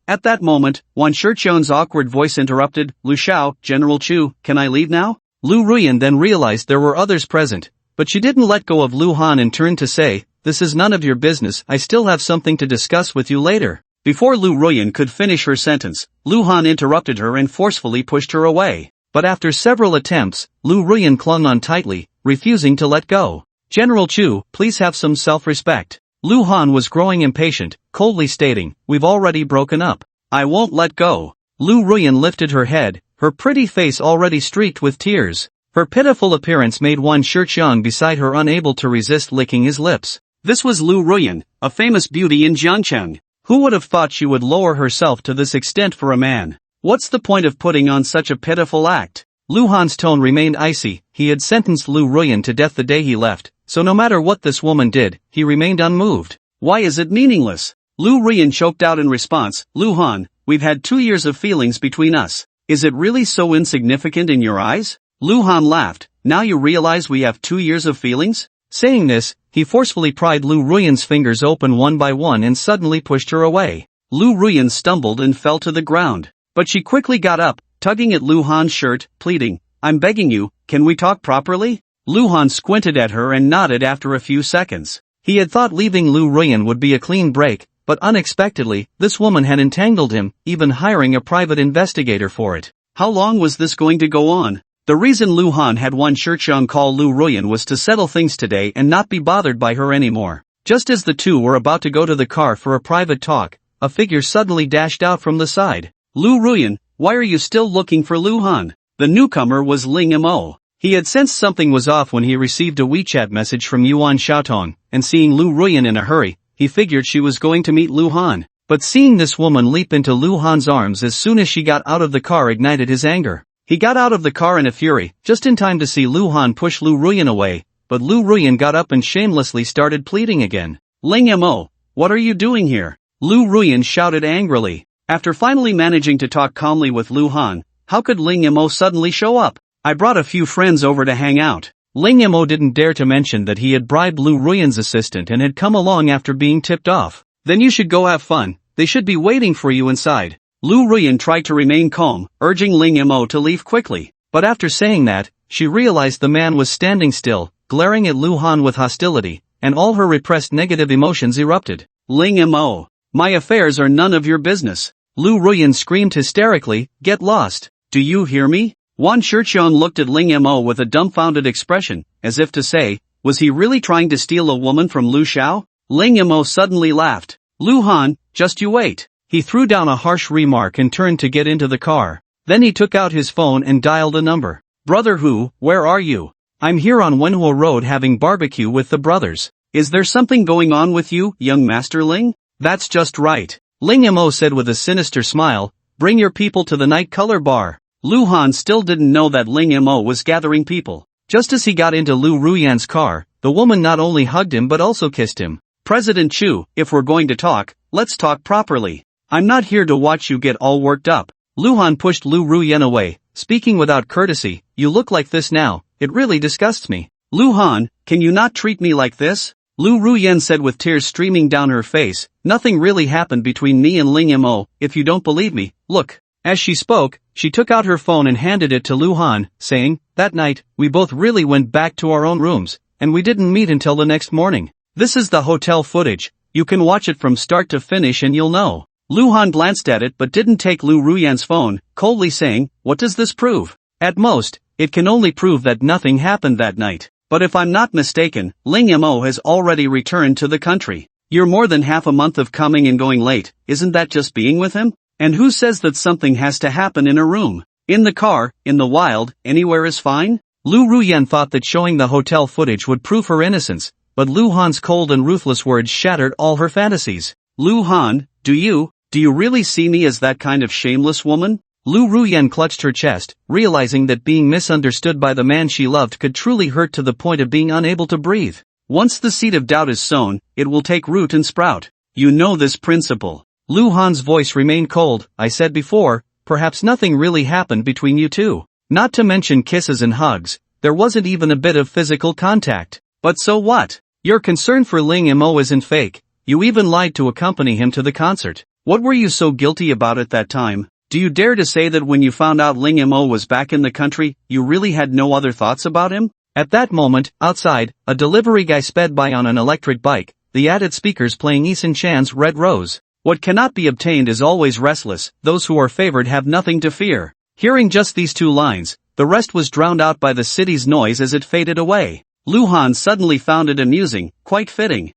At that moment, Wan Shichang's awkward voice interrupted, "Lu Xiao, General Chu, can I leave now?" Lu Ruyan then realized there were others present, but she didn't let go of Lu Han and turned to say, "This is none of your business, I still have something to discuss with you later." Before Lu Ruyan could finish her sentence, Lu Han interrupted her and forcefully pushed her away. But after several attempts, Lu Ruyan clung on tightly, refusing to let go. "General Chu, please have some self-respect." Lu Han was growing impatient, coldly stating, "We've already broken up. I won't let go." Lu Ruyan lifted her head, her pretty face already streaked with tears. Her pitiful appearance made Wan Shichang beside her unable to resist licking his lips. This was Lu Ruyan, a famous beauty in Jiangcheng. Who would have thought she would lower herself to this extent for a man? What's the point of putting on such a pitiful act? Lu Han's tone remained icy. He had sentenced Lu Ruyan to death the day he left, so no matter what this woman did, he remained unmoved. "Why is it meaningless?" Lu Ruyan choked out in response, "Lu Han, we've had 2 years of feelings between us. Is it really so insignificant in your eyes?" Lu Han laughed, "Now you realize we have 2 years of feelings?" Saying this, he forcefully pried Lu Ruyan's fingers open one by one and suddenly pushed her away. Lu Ruyan stumbled and fell to the ground. But she quickly got up, tugging at Lu Han's shirt, pleading, "I'm begging you, can we talk properly?" Lu Han squinted at her and nodded after a few seconds. He had thought leaving Lu Ruyan would be a clean break, but unexpectedly, this woman had entangled him, even hiring a private investigator for it. How long was this going to go on? The reason Lu Han had Wan Shichang call Lu Ruyan was to settle things today and not be bothered by her anymore. Just as the two were about to go to the car for a private talk, a figure suddenly dashed out from the side. "Lu Ruyan, why are you still looking for Lu Han?" The newcomer was Ling Mo. He had sensed something was off when he received a WeChat message from Yuan Xiaotong, and seeing Lu Ruyan in a hurry, he figured she was going to meet Lu Han. But seeing this woman leap into Lu Han's arms as soon as she got out of the car ignited his anger. He got out of the car in a fury, just in time to see Lu Han push Lu Ruyan away, but Lu Ruyan got up and shamelessly started pleading again. "Ling Mo, what are you doing here?" Lu Ruyan shouted angrily. After finally managing to talk calmly with Lu Han, how could Ling Mo suddenly show up? "I brought a few friends over to hang out." Ling Mo didn't dare to mention that he had bribed Lu Ruyan's assistant and had come along after being tipped off. "Then you should go have fun, they should be waiting for you inside." Lu Ruyan tried to remain calm, urging Ling Mo to leave quickly. But after saying that, she realized the man was standing still, glaring at Lu Han with hostility, and all her repressed negative emotions erupted. "Ling Mo, my affairs are none of your business." Lu Ruyan screamed hysterically, "Get lost. Do you hear me?" Wan Shichang looked at Ling Mo with a dumbfounded expression, as if to say, was he really trying to steal a woman from Lu Xiao? Ling Mo suddenly laughed. "Lu Han, just you wait." He threw down a harsh remark and turned to get into the car. Then he took out his phone and dialed a number. "Brother Hu, where are you?" "I'm here on Wenhua Road having barbecue with the brothers." "Is there something going on with you, young Master Ling?" "That's just right," Ling Mo said with a sinister smile, "bring your people to the night color bar." Lu Han still didn't know that Ling Mo was gathering people. Just as he got into Lu Ruyan's car, the woman not only hugged him but also kissed him. "President Chu, if we're going to talk, let's talk properly. I'm not here to watch you get all worked up." Lu Han pushed Lu Ruyan away, speaking without courtesy, "You look like this now, it really disgusts me." "Lu Han, can you not treat me like this?" Lu Ruyan said with tears streaming down her face, "Nothing really happened between me and Ling Mo, if you don't believe me, look." As she spoke, she took out her phone and handed it to Lu Han, saying, "That night, we both really went back to our own rooms, and we didn't meet until the next morning. This is the hotel footage, you can watch it from start to finish and you'll know." Lu Han glanced at it but didn't take Lu Ruyan's phone, coldly saying, "What does this prove? At most, it can only prove that nothing happened that night. But if I'm not mistaken, Ling Mo has already returned to the country. You're more than half a month of coming and going late, isn't that just being with him? And who says that something has to happen in a room? In the car, in the wild, anywhere is fine?" Lu Ruyan thought that showing the hotel footage would prove her innocence, but Lu Han's cold and ruthless words shattered all her fantasies. "Lu Han, do you really see me as that kind of shameless woman?" Lu Ruyan clutched her chest, realizing that being misunderstood by the man she loved could truly hurt to the point of being unable to breathe. Once the seed of doubt is sown, it will take root and sprout. You know this principle. Lu Han's voice remained cold. "I said before, perhaps nothing really happened between you two. Not to mention kisses and hugs, there wasn't even a bit of physical contact. But so what? Your concern for Ling Mo isn't fake. You even lied to accompany him to the concert. What were you so guilty about at that time? Do you dare to say that when you found out Ling Mo was back in the country, you really had no other thoughts about him?" At that moment, outside, a delivery guy sped by on an electric bike, the added speakers playing Eason Chan's Red Rose. "What cannot be obtained is always restless, those who are favored have nothing to fear." Hearing just these two lines, the rest was drowned out by the city's noise as it faded away. Lu Han suddenly found it amusing, quite fitting.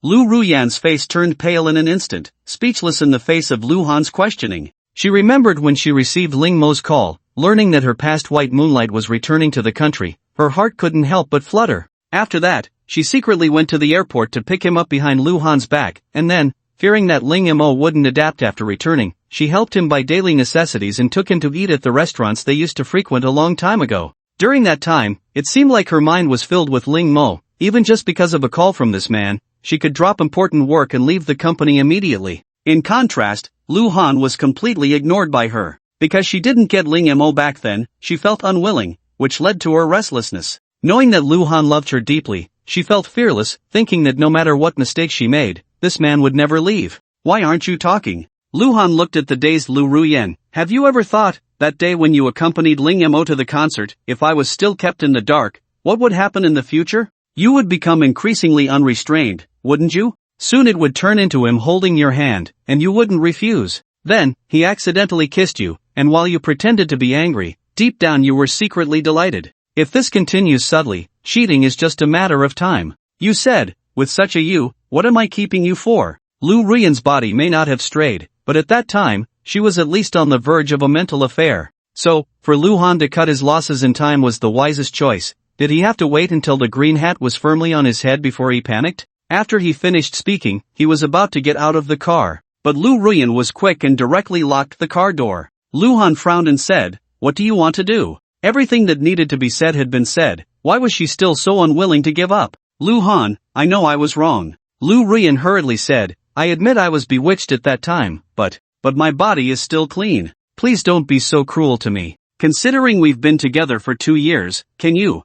Lu Ruyan's face turned pale in an instant, speechless in the face of Lu Han's questioning. She remembered when she received Ling Mo's call, learning that her past white moonlight was returning to the country, her heart couldn't help but flutter. After that, she secretly went to the airport to pick him up behind Lu Han's back, and then, fearing that Ling Mo wouldn't adapt after returning, she helped him buy daily necessities and took him to eat at the restaurants they used to frequent a long time ago. During that time, it seemed like her mind was filled with Ling Mo. Even just because of a call from this man, she could drop important work and leave the company immediately. In contrast, Lu Han was completely ignored by her. Because she didn't get Ling Mo back then, she felt unwilling, which led to her restlessness. Knowing that Lu Han loved her deeply, she felt fearless, thinking that no matter what mistake she made, this man would never leave. "Why aren't you talking?" Lu Han looked at the dazed Lu Ruyan. "Have you ever thought, that day when you accompanied Ling Mo to the concert, if I was still kept in the dark, what would happen in the future? You would become increasingly unrestrained, wouldn't you? Soon it would turn into him holding your hand, and you wouldn't refuse. Then, he accidentally kissed you, and while you pretended to be angry, deep down you were secretly delighted. If this continues subtly, cheating is just a matter of time. You said, with such a you, what am I keeping you for?" Lu Ruyan's body may not have strayed, but at that time, she was at least on the verge of a mental affair. So, for Lu Han to cut his losses in time was the wisest choice. Did he have to wait until the green hat was firmly on his head before he panicked? After he finished speaking, he was about to get out of the car. But Lu Ruyan was quick and directly locked the car door. Lu Han frowned and said, "What do you want to do?" Everything that needed to be said had been said. Why was she still so unwilling to give up? "Lu Han, I know I was wrong." Lu Ruyan hurriedly said, "I admit I was bewitched at that time, but my body is still clean. Please don't be so cruel to me. Considering we've been together for 2 years, can you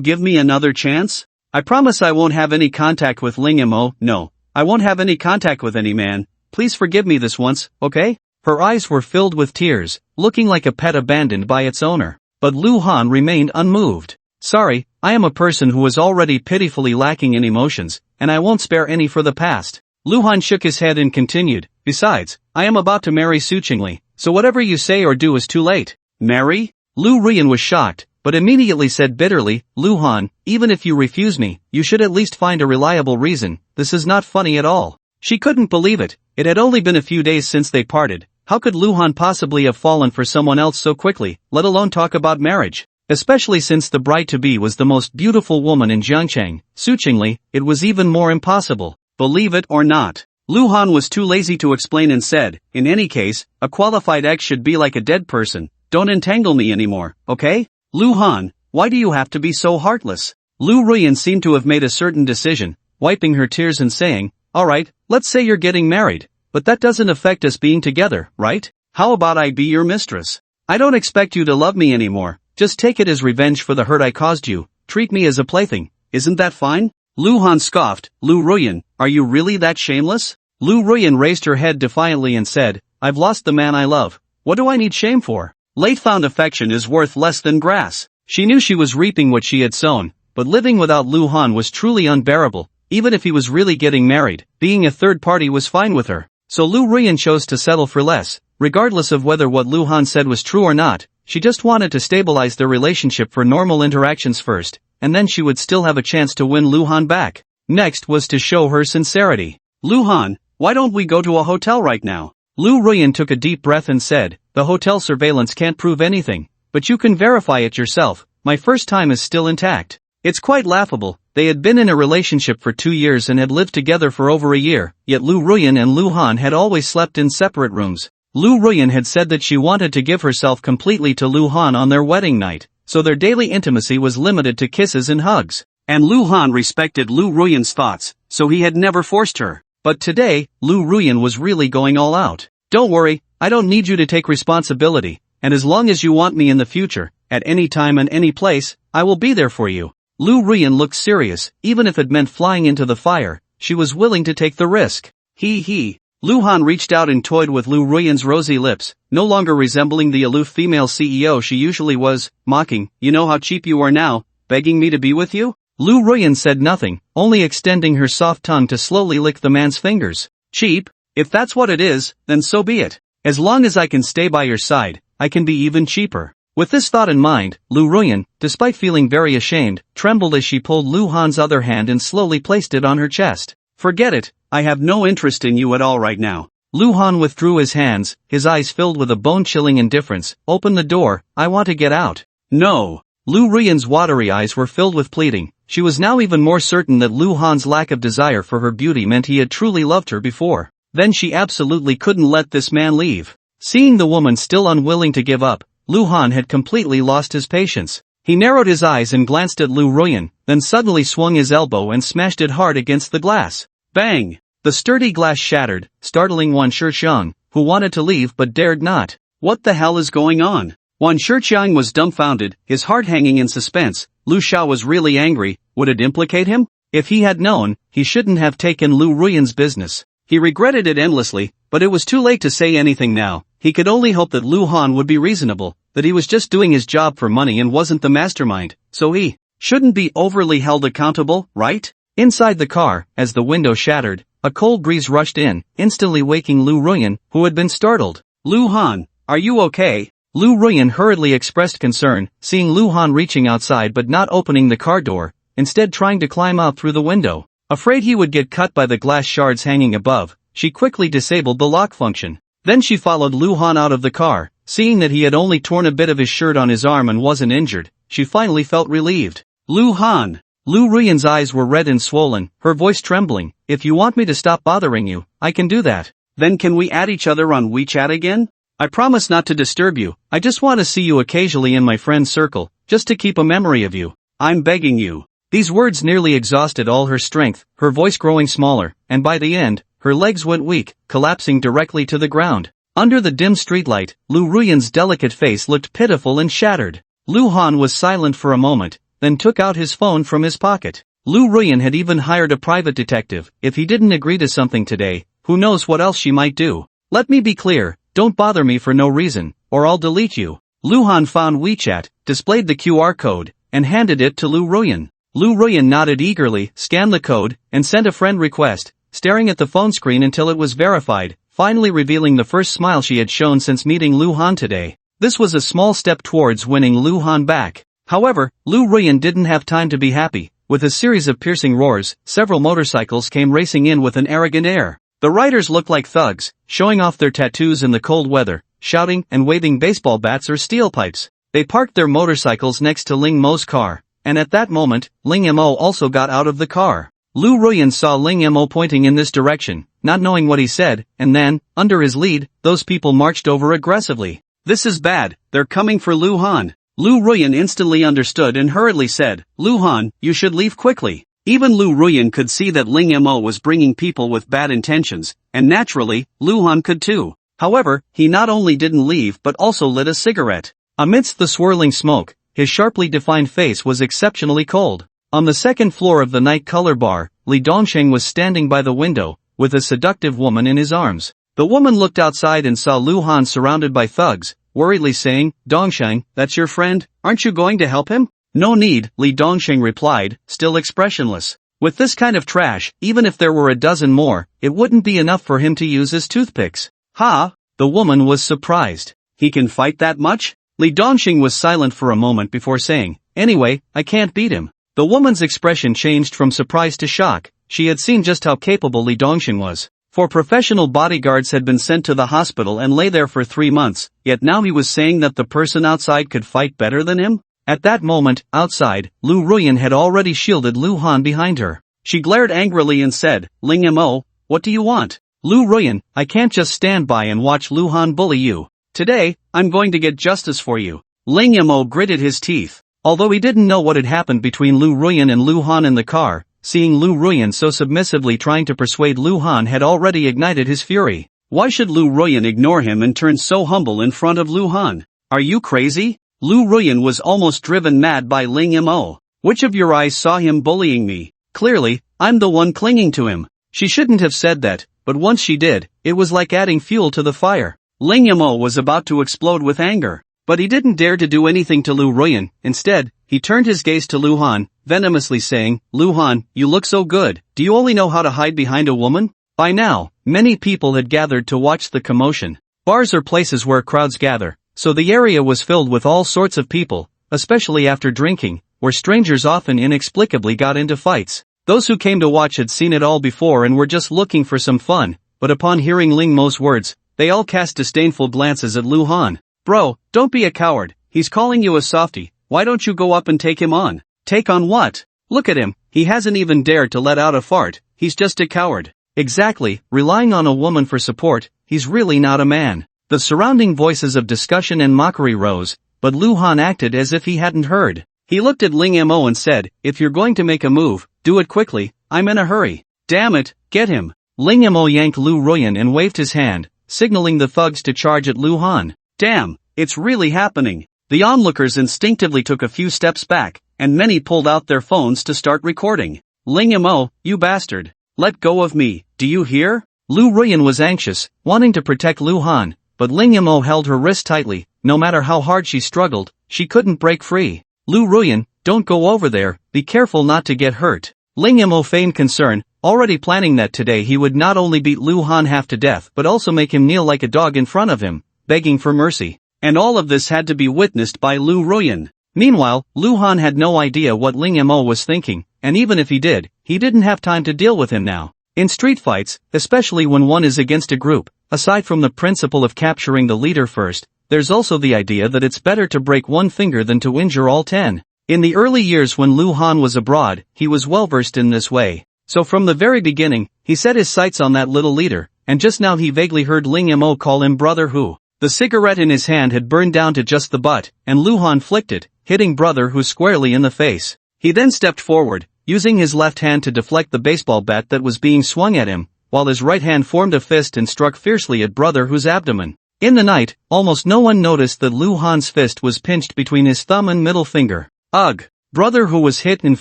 give me another chance? I promise I won't have any contact with Ling Mo. No, I won't have any contact with any man. Please forgive me this once, okay?" Her eyes were filled with tears, looking like a pet abandoned by its owner. But Lu Han remained unmoved. "Sorry, I am a person who is already pitifully lacking in emotions, and I won't spare any for the past." Lu Han shook his head and continued, "Besides, I am about to marry Su Chingle, so whatever you say or do is too late." "Marry?" Lu Ruyan was shocked, but immediately said bitterly, "Lu Han, even if you refuse me, you should at least find a reliable reason. This is not funny at all." She couldn't believe it. It had only been a few days since they parted. How could Lu Han possibly have fallen for someone else so quickly, let alone talk about marriage? Especially since the bride-to-be was the most beautiful woman in Jiangcheng, Su Chingle, it was even more impossible. Believe it or not, Lu Han was too lazy to explain and said, "In any case, a qualified ex should be like a dead person. Don't entangle me anymore, okay? Lu Han, why do you have to be so heartless?" Lu Ruyan seemed to have made a certain decision, wiping her tears and saying, "Alright, let's say you're getting married. But that doesn't affect us being together, right? How about I be your mistress? I don't expect you to love me anymore, just take it as revenge for the hurt I caused you, treat me as a plaything, isn't that fine?" Lu Han scoffed, "Lu Ruyan, are you really that shameless?" Lu Ruyan raised her head defiantly and said, "I've lost the man I love. What do I need shame for? Late found affection is worth less than grass. She knew she was reaping what she had sown, but living without Lu Han was truly unbearable. Even if he was really getting married, being a third party was fine with her. So Lu Ruan chose to settle for less, regardless of whether what Lu Han said was true or not. She just wanted to stabilize their relationship for normal interactions first, and then she would still have a chance to win Lu Han back. Next was to show her sincerity. Lu Han, why don't we go to a hotel right now? Lu Ruan took a deep breath and said, the hotel surveillance can't prove anything, but you can verify it yourself. My first time is still intact. It's quite laughable. They had been in a relationship for 2 years and had lived together for over a year, yet Lu Ruan and Lu Han had always slept in separate rooms. Lu Ruan had said that she wanted to give herself completely to Lu Han on their wedding night, so their daily intimacy was limited to kisses and hugs. And Lu Han respected Lu Ruan's thoughts, so he had never forced her. But today, Lu Ruan was really going all out. Don't worry, I don't need you to take responsibility, and as long as you want me in the future, at any time and any place, I will be there for you. Lu Ruan looked serious. Even if it meant flying into the fire, she was willing to take the risk. He. Lu Han reached out and toyed with Lu Ruan's rosy lips, no longer resembling the aloof female CEO she usually was, mocking, you know how cheap you are now, begging me to be with you? Lu Ruan said nothing, only extending her soft tongue to slowly lick the man's fingers. Cheap? If that's what it is, then so be it. As long as I can stay by your side, I can be even cheaper. With this thought in mind, Lu Ruan, despite feeling very ashamed, trembled as she pulled Lu Han's other hand and slowly placed it on her chest. Forget it, I have no interest in you at all right now. Lu Han withdrew his hands, his eyes filled with a bone-chilling indifference. Open the door, I want to get out. No. Lu Ruan's watery eyes were filled with pleading. She was now even more certain that Lu Han's lack of desire for her beauty meant he had truly loved her before. Then she absolutely couldn't let this man leave. Seeing the woman still unwilling to give up, Lu Han had completely lost his patience. He narrowed his eyes and glanced at Lu Ruan, then suddenly swung his elbow and smashed it hard against the glass. Bang! The sturdy glass shattered, startling Wan Shixiang, who wanted to leave but dared not. What the hell is going on? Wan Shixiang was dumbfounded, his heart hanging in suspense. Lu Shao was really angry. Would it implicate him? If he had known, he shouldn't have taken Lu Ruan's business. He regretted it endlessly, but it was too late to say anything now. He could only hope that Lu Han would be reasonable, that he was just doing his job for money and wasn't the mastermind, so he shouldn't be overly held accountable, right? Inside the car, as the window shattered, a cold breeze rushed in, instantly waking Lu Ruan, who had been startled. Lu Han, are you okay? Lu Ruan hurriedly expressed concern, seeing Lu Han reaching outside but not opening the car door, instead trying to climb out through the window. Afraid he would get cut by the glass shards hanging above, she quickly disabled the lock function. Then she followed Lu Han out of the car. Seeing that he had only torn a bit of his shirt on his arm and wasn't injured, she finally felt relieved. Lu Han. Lu Ruan's eyes were red and swollen, her voice trembling. If you want me to stop bothering you, I can do that. Then can we add each other on WeChat again? I promise not to disturb you. I just want to see you occasionally in my friend's circle, just to keep a memory of you. I'm begging you. These words nearly exhausted all her strength, her voice growing smaller, and by the end, her legs went weak, collapsing directly to the ground. Under the dim streetlight, Lu Ruan's delicate face looked pitiful and shattered. Lu Han was silent for a moment, then took out his phone from his pocket. Lu Ruan had even hired a private detective. If he didn't agree to something today, who knows what else she might do. Let me be clear, don't bother me for no reason, or I'll delete you. Lu Han found WeChat, displayed the QR code, and handed it to Lu Ruan. Lu Ruan nodded eagerly, scanned the code, and sent a friend request, staring at the phone screen until it was verified, finally revealing the first smile she had shown since meeting Lu Han today. This was a small step towards winning Lu Han back. However, Lu Ruan didn't have time to be happy. With a series of piercing roars, several motorcycles came racing in with an arrogant air. The riders looked like thugs, showing off their tattoos in the cold weather, shouting and waving baseball bats or steel pipes. They parked their motorcycles next to Ling Mo's car, and at that moment, Ling Mo also got out of the car. Lu Ruan saw Ling Mo pointing in this direction, not knowing what he said, and then, under his lead, those people marched over aggressively. This is bad, they're coming for Lu Han. Lu Ruan instantly understood and hurriedly said, Lu Han, you should leave quickly. Even Lu Ruan could see that Ling Mo was bringing people with bad intentions, and naturally, Lu Han could too. However, he not only didn't leave but also lit a cigarette. Amidst the swirling smoke, his sharply defined face was exceptionally cold. On the second floor of the night color bar, Li Dongsheng was standing by the window, with a seductive woman in his arms. The woman looked outside and saw Lu Han surrounded by thugs, worriedly saying, Dongsheng, that's your friend, aren't you going to help him? No need, Li Dongsheng replied, still expressionless. With this kind of trash, even if there were a dozen more, it wouldn't be enough for him to use as toothpicks. Ha! The woman was surprised. He can fight that much? Li Dongsheng was silent for a moment before saying, anyway, I can't beat him. The woman's expression changed from surprise to shock. She had seen just how capable Li Dongsheng was. 4 professional bodyguards had been sent to the hospital and lay there for 3 months, yet now he was saying that the person outside could fight better than him? At that moment, outside, Lu Ruyan had already shielded Lu Han behind her. She glared angrily and said, Ling Mo, what do you want? Lu Ruyan, I can't just stand by and watch Lu Han bully you. Today, I'm going to get justice for you. Ling Mo gritted his teeth. Although he didn't know what had happened between Lu Ruyan and Lu Han in the car, seeing Lu Ruyan so submissively trying to persuade Lu Han had already ignited his fury. Why should Lu Ruyan ignore him and turn so humble in front of Lu Han? Are you crazy? Lu Ruyan was almost driven mad by Ling Mo. Which of your eyes saw him bullying me? Clearly, I'm the one clinging to him. She shouldn't have said that, but once she did, it was like adding fuel to the fire. Ling Mo was about to explode with anger. But he didn't dare to do anything to Lu Ruyan. Instead, he turned his gaze to Lu Han, venomously saying, Lu Han, you look so good. Do you only know how to hide behind a woman? By now, many people had gathered to watch the commotion. Bars are places where crowds gather, so the area was filled with all sorts of people, especially after drinking, where strangers often inexplicably got into fights. Those who came to watch had seen it all before and were just looking for some fun, but upon hearing Ling Mo's words, they all cast disdainful glances at Lu Han. Bro, don't be a coward, he's calling you a softie, why don't you go up and take him on? Take on what? Look at him, he hasn't even dared to let out a fart, he's just a coward. Exactly, relying on a woman for support, he's really not a man. The surrounding voices of discussion and mockery rose, but Lu Han acted as if he hadn't heard. He looked at Ling Mo and said, if you're going to make a move, do it quickly, I'm in a hurry. Damn it, get him. Ling Mo yanked Lu Ruyan and waved his hand, signaling the thugs to charge at Lu Han. Damn, it's really happening. The onlookers instinctively took a few steps back, and many pulled out their phones to start recording. Ling Mo, you bastard. Let go of me, do you hear? Lu Ruyan was anxious, wanting to protect Lu Han, but Ling Mo held her wrist tightly. No matter how hard she struggled, she couldn't break free. Lu Ruyan, don't go over there, be careful not to get hurt. Ling Mo feigned concern, already planning that today he would not only beat Lu Han half to death but also make him kneel like a dog in front of him, begging for mercy. And all of this had to be witnessed by Lu Ruyan. Meanwhile, Lu Han had no idea what Ling Mo was thinking, and even if he did, he didn't have time to deal with him now. In street fights, especially when one is against a group, aside from the principle of capturing the leader first, there's also the idea that it's better to break one finger than to injure all 10. In the early years when Lu Han was abroad, he was well versed in this way. So from the very beginning, he set his sights on that little leader, and just now he vaguely heard Ling Mo call him Brother Hu. The cigarette in his hand had burned down to just the butt, and Lu Han flicked it, hitting Brother Hu squarely in the face. He then stepped forward, using his left hand to deflect the baseball bat that was being swung at him, while his right hand formed a fist and struck fiercely at Brother Hu's abdomen. In the night, almost no one noticed that Lu Han's fist was pinched between his thumb and middle finger. Ugh! Brother Hu was hit and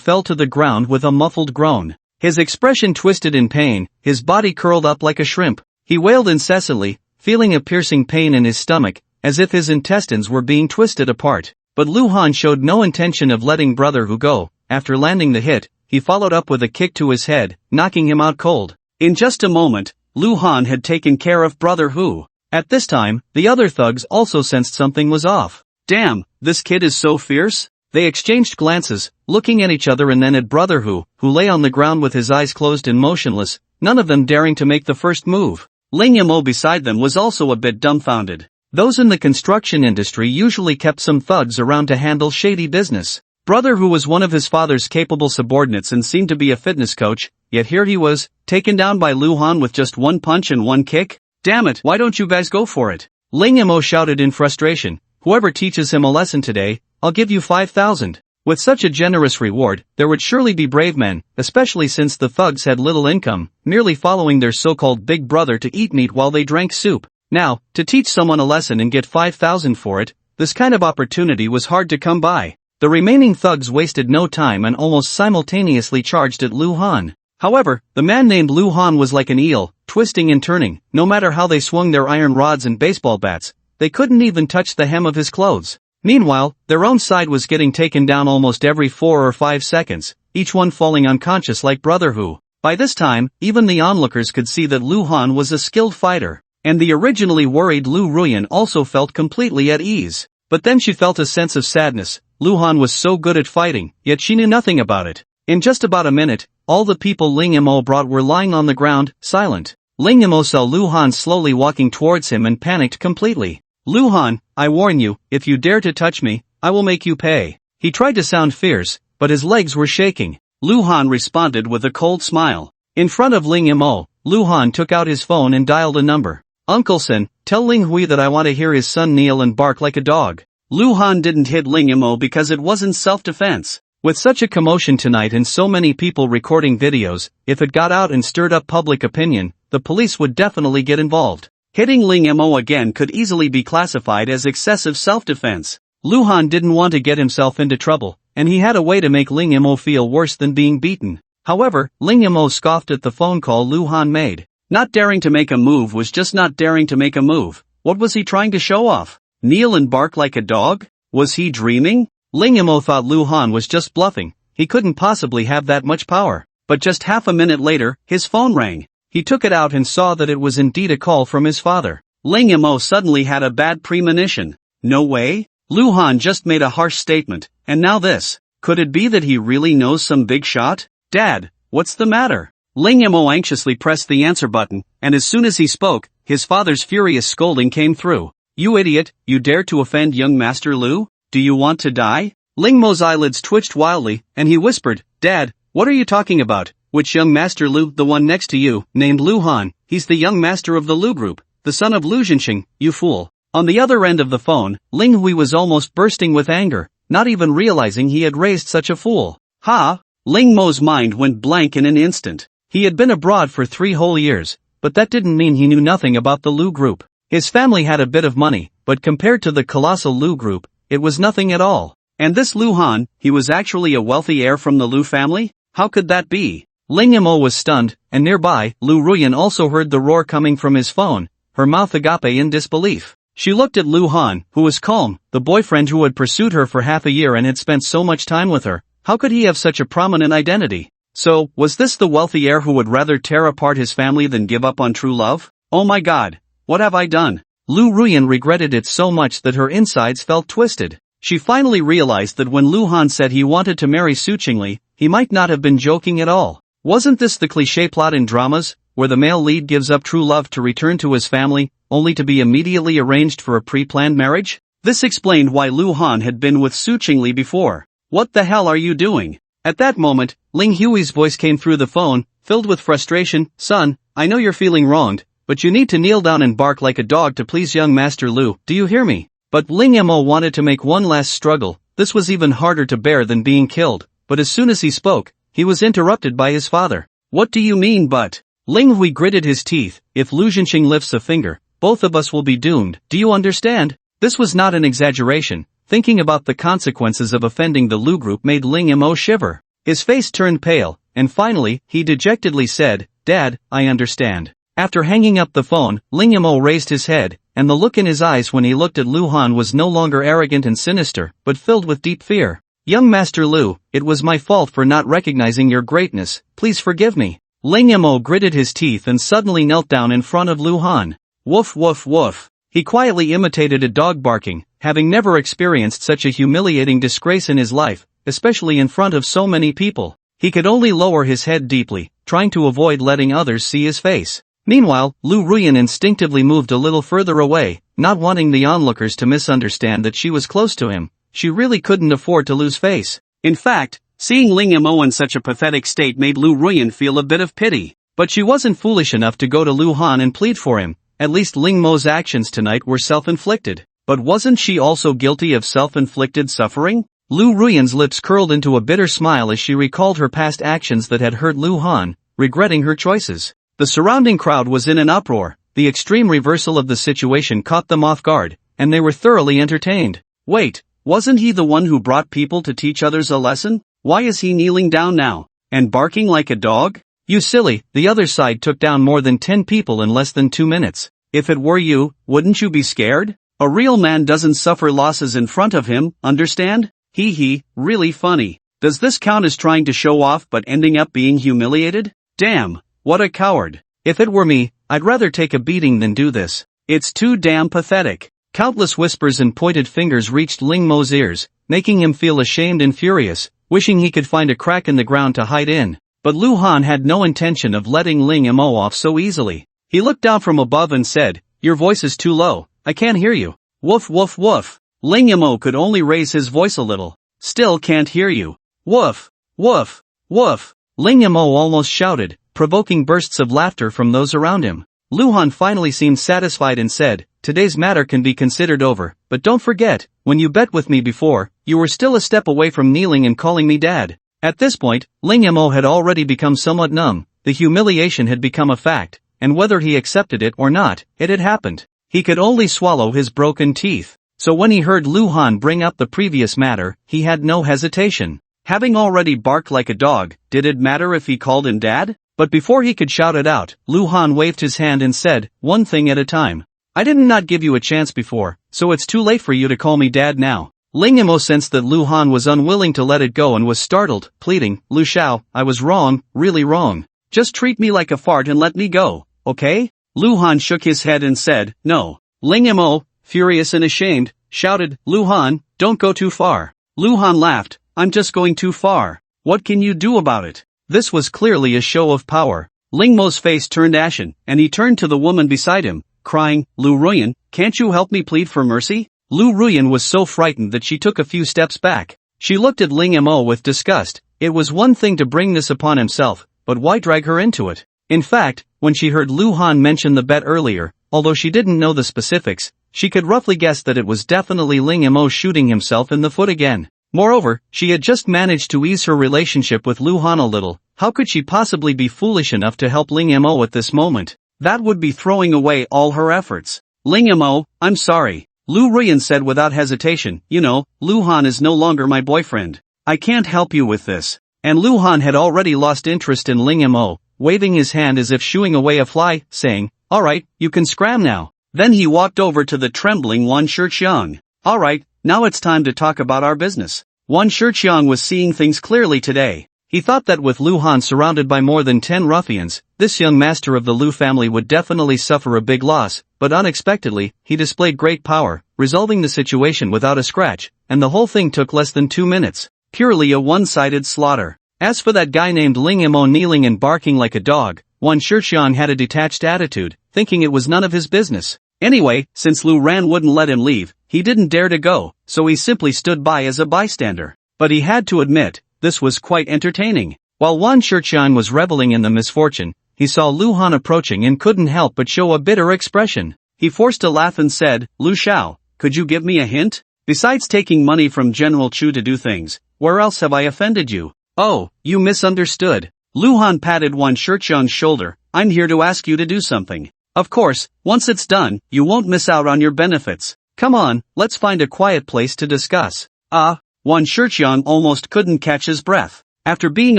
fell to the ground with a muffled groan. His expression twisted in pain, his body curled up like a shrimp. He wailed incessantly, feeling a piercing pain in his stomach, as if his intestines were being twisted apart. But Lu Han showed no intention of letting Brother Hu go. After landing the hit, he followed up with a kick to his head, knocking him out cold. In just a moment, Lu Han had taken care of Brother Hu. At this time, the other thugs also sensed something was off. Damn, this kid is so fierce? They exchanged glances, looking at each other and then at Brother Hu lay on the ground with his eyes closed and motionless, none of them daring to make the first move. Ling Mo beside them was also a bit dumbfounded. Those in the construction industry usually kept some thugs around to handle shady business. Brother Hu was one of his father's capable subordinates and seemed to be a fitness coach, yet here he was, taken down by Lu Han with just one punch and one kick? Damn it, why don't you guys go for it? Ling Mo shouted in frustration, whoever teaches him a lesson today, I'll give you 5,000. With such a generous reward, there would surely be brave men, especially since the thugs had little income, merely following their so-called big brother to eat meat while they drank soup. Now, to teach someone a lesson and get 5,000 for it, this kind of opportunity was hard to come by. The remaining thugs wasted no time and almost simultaneously charged at Lu Han. However, the man named Lu Han was like an eel, twisting and turning. No matter how they swung their iron rods and baseball bats, they couldn't even touch the hem of his clothes. Meanwhile, their own side was getting taken down almost every 4 or 5 seconds, each one falling unconscious like Brother Who. By this time, even the onlookers could see that Lu Han was a skilled fighter, and the originally worried Lu Ruyan also felt completely at ease. But then she felt a sense of sadness. Lu Han was so good at fighting, yet she knew nothing about it. In just about a minute, all the people Ling Mo brought were lying on the ground, silent. Ling Mo saw Lu Han slowly walking towards him and panicked completely. Lu Han, I warn you, if you dare to touch me, I will make you pay. He tried to sound fierce, but his legs were shaking. Lu Han responded with a cold smile. In front of Ling Mo, Lu Han took out his phone and dialed a number. Uncle Sen, tell Ling Hui that I want to hear his son kneel and bark like a dog. Lu Han didn't hit Ling Mo because it wasn't self-defense. With such a commotion tonight and so many people recording videos, if it got out and stirred up public opinion, the police would definitely get involved. Hitting Ling Mo again could easily be classified as excessive self-defense. Lu Han didn't want to get himself into trouble, and he had a way to make Ling Mo feel worse than being beaten. However, Ling Mo scoffed at the phone call Lu Han made. Not daring to make a move was just not daring to make a move. What was he trying to show off? Kneel and bark like a dog? Was he dreaming? Ling Mo thought Lu Han was just bluffing. He couldn't possibly have that much power. But just half a minute later, his phone rang. He took it out and saw that it was indeed a call from his father. Ling Mo suddenly had a bad premonition. No way? Lu Han just made a harsh statement, and now this. Could it be that he really knows some big shot? Dad, what's the matter? Ling Mo anxiously pressed the answer button, and as soon as he spoke, his father's furious scolding came through. You idiot, you dare to offend young Master Lu? Do you want to die? Ling Mo's eyelids twitched wildly, and he whispered, Dad, what are you talking about? Which young Master Lu? The one next to you, named Lu Han. He's the young master of the Lu group, the son of Lu Jinxing, you fool. On the other end of the phone, Ling Hui was almost bursting with anger, not even realizing he had raised such a fool. Ha! Ling Mo's mind went blank in an instant. He had been abroad for 3 whole years, but that didn't mean he knew nothing about the Lu group. His family had a bit of money, but compared to the colossal Lu group, it was nothing at all. And this Lu Han, he was actually a wealthy heir from the Lu family? How could that be? Ling Mo was stunned, and nearby, Lu Ruyan also heard the roar coming from his phone, her mouth agape in disbelief. She looked at Lu Han, who was calm, the boyfriend who had pursued her for half a year and had spent so much time with her. How could he have such a prominent identity? So, was this the wealthy heir who would rather tear apart his family than give up on true love? Oh my god, what have I done? Lu Ruyan regretted it so much that her insides felt twisted. She finally realized that when Lu Han said he wanted to marry Su Chingle, he might not have been joking at all. Wasn't this the cliché plot in dramas, where the male lead gives up true love to return to his family, only to be immediately arranged for a pre-planned marriage? This explained why Lu Han had been with Su Chingle before. What the hell are you doing? At that moment, Ling Hui's voice came through the phone, filled with frustration. Son, I know you're feeling wronged, but you need to kneel down and bark like a dog to please young Master Lu. Do you hear me? But Ling Mo wanted to make one last struggle. This was even harder to bear than being killed, but as soon as he spoke, he was interrupted by his father. What do you mean but? Ling Hui gritted his teeth. If Lu Jinxing lifts a finger, both of us will be doomed. Do you understand? This was not an exaggeration. Thinking about the consequences of offending the Lu group made Ling Mo shiver. His face turned pale, and finally, he dejectedly said, Dad, I understand. After hanging up the phone, Ling Mo raised his head, and the look in his eyes when he looked at Lu Han was no longer arrogant and sinister, but filled with deep fear. Young Master Lu, it was my fault for not recognizing your greatness, please forgive me. Ling Mo gritted his teeth and suddenly knelt down in front of Lu Han. Woof woof woof. He quietly imitated a dog barking, having never experienced such a humiliating disgrace in his life, especially in front of so many people. He could only lower his head deeply, trying to avoid letting others see his face. Meanwhile, Lu Ruyan instinctively moved a little further away, not wanting the onlookers to misunderstand that she was close to him. She really couldn't afford to lose face. In fact, seeing Ling Mo in such a pathetic state made Lu Ruyan feel a bit of pity. But she wasn't foolish enough to go to Lu Han and plead for him. At least Ling Mo's actions tonight were self-inflicted. But wasn't she also guilty of self-inflicted suffering? Lu Ruyan's lips curled into a bitter smile as she recalled her past actions that had hurt Lu Han, regretting her choices. The surrounding crowd was in an uproar. The extreme reversal of the situation caught them off guard, and they were thoroughly entertained. Wait, wasn't he the one who brought people to teach others a lesson? Why is he kneeling down now? And barking like a dog? You silly, the other side took down more than 10 people in less than 2 minutes. If it were you, wouldn't you be scared? A real man doesn't suffer losses in front of him, understand? Hee hee, really funny. Does this count as trying to show off but ending up being humiliated? Damn, what a coward. If it were me, I'd rather take a beating than do this. It's too damn pathetic. Countless whispers and pointed fingers reached Ling Mo's ears, making him feel ashamed and furious, wishing he could find a crack in the ground to hide in. But Lu Han had no intention of letting Ling Mo off so easily. He looked down from above and said, "Your voice is too low, I can't hear you." Woof woof woof. Ling Mo could only raise his voice a little. "Still can't hear you." Woof, woof, woof. Ling Mo almost shouted, provoking bursts of laughter from those around him. Lu Han finally seemed satisfied and said, "Today's matter can be considered over, but don't forget, when you bet with me before, you were still a step away from kneeling and calling me dad." At this point, Ling Mo had already become somewhat numb. The humiliation had become a fact, and whether he accepted it or not, it had happened. He could only swallow his broken teeth. So when he heard Lu Han bring up the previous matter, he had no hesitation. Having already barked like a dog, did it matter if he called him dad? But before he could shout it out, Lu Han waved his hand and said, "One thing at a time. I did not give you a chance before, so it's too late for you to call me dad now." Ling Mo sensed that Lu Han was unwilling to let it go and was startled, pleading, "Lu Xiao, I was wrong, really wrong. Just treat me like a fart and let me go, okay?" Lu Han shook his head and said, "No." Ling Mo, furious and ashamed, shouted, "Lu Han, don't go too far." Lu Han laughed, "I'm just going too far. What can you do about it?" This was clearly a show of power. Ling Mo's face turned ashen, and he turned to the woman beside him, crying, "Lu Ruan, can't you help me plead for mercy?" Lu Ruan was so frightened that she took a few steps back. She looked at Ling Mo with disgust. It was one thing to bring this upon himself, but why drag her into it? In fact, when she heard Lu Han mention the bet earlier, although she didn't know the specifics, she could roughly guess that it was definitely Ling Mo shooting himself in the foot again. Moreover, she had just managed to ease her relationship with Lu Han a little. How could she possibly be foolish enough to help Ling Mo at this moment? That would be throwing away all her efforts. "Ling Mo, I'm sorry," Lu Ruan said without hesitation. "You know, Lu Han is no longer my boyfriend. I can't help you with this." And Lu Han had already lost interest in Ling Mo, waving his hand as if shooing away a fly, saying, "Alright, you can scram now." Then he walked over to the trembling Wan Shiqiang. "Alright, now it's time to talk about our business." Wan Shiqiang was seeing things clearly today. He thought that with Lu Han surrounded by more than 10 ruffians, this young master of the Lu family would definitely suffer a big loss, but unexpectedly, he displayed great power, resolving the situation without a scratch, and the whole thing took less than 2 minutes. Purely a one-sided slaughter. As for that guy named Ling Mo kneeling and barking like a dog, Wan Shiqiang had a detached attitude, thinking it was none of his business. Anyway, since Lu Ran wouldn't let him leave, he didn't dare to go, so he simply stood by as a bystander. But he had to admit, this was quite entertaining. While Wan Shiqiang was reveling in the misfortune, he saw Lu Han approaching and couldn't help but show a bitter expression. He forced a laugh and said, "Lu Xiao, could you give me a hint? Besides taking money from General Chu to do things, where else have I offended you?" "Oh, you misunderstood." Lu Han patted Wan Shiqiang's shoulder. "I'm here to ask you to do something. Of course, once it's done, you won't miss out on your benefits. Come on, let's find a quiet place to discuss." Wan Shiqiang almost couldn't catch his breath. After being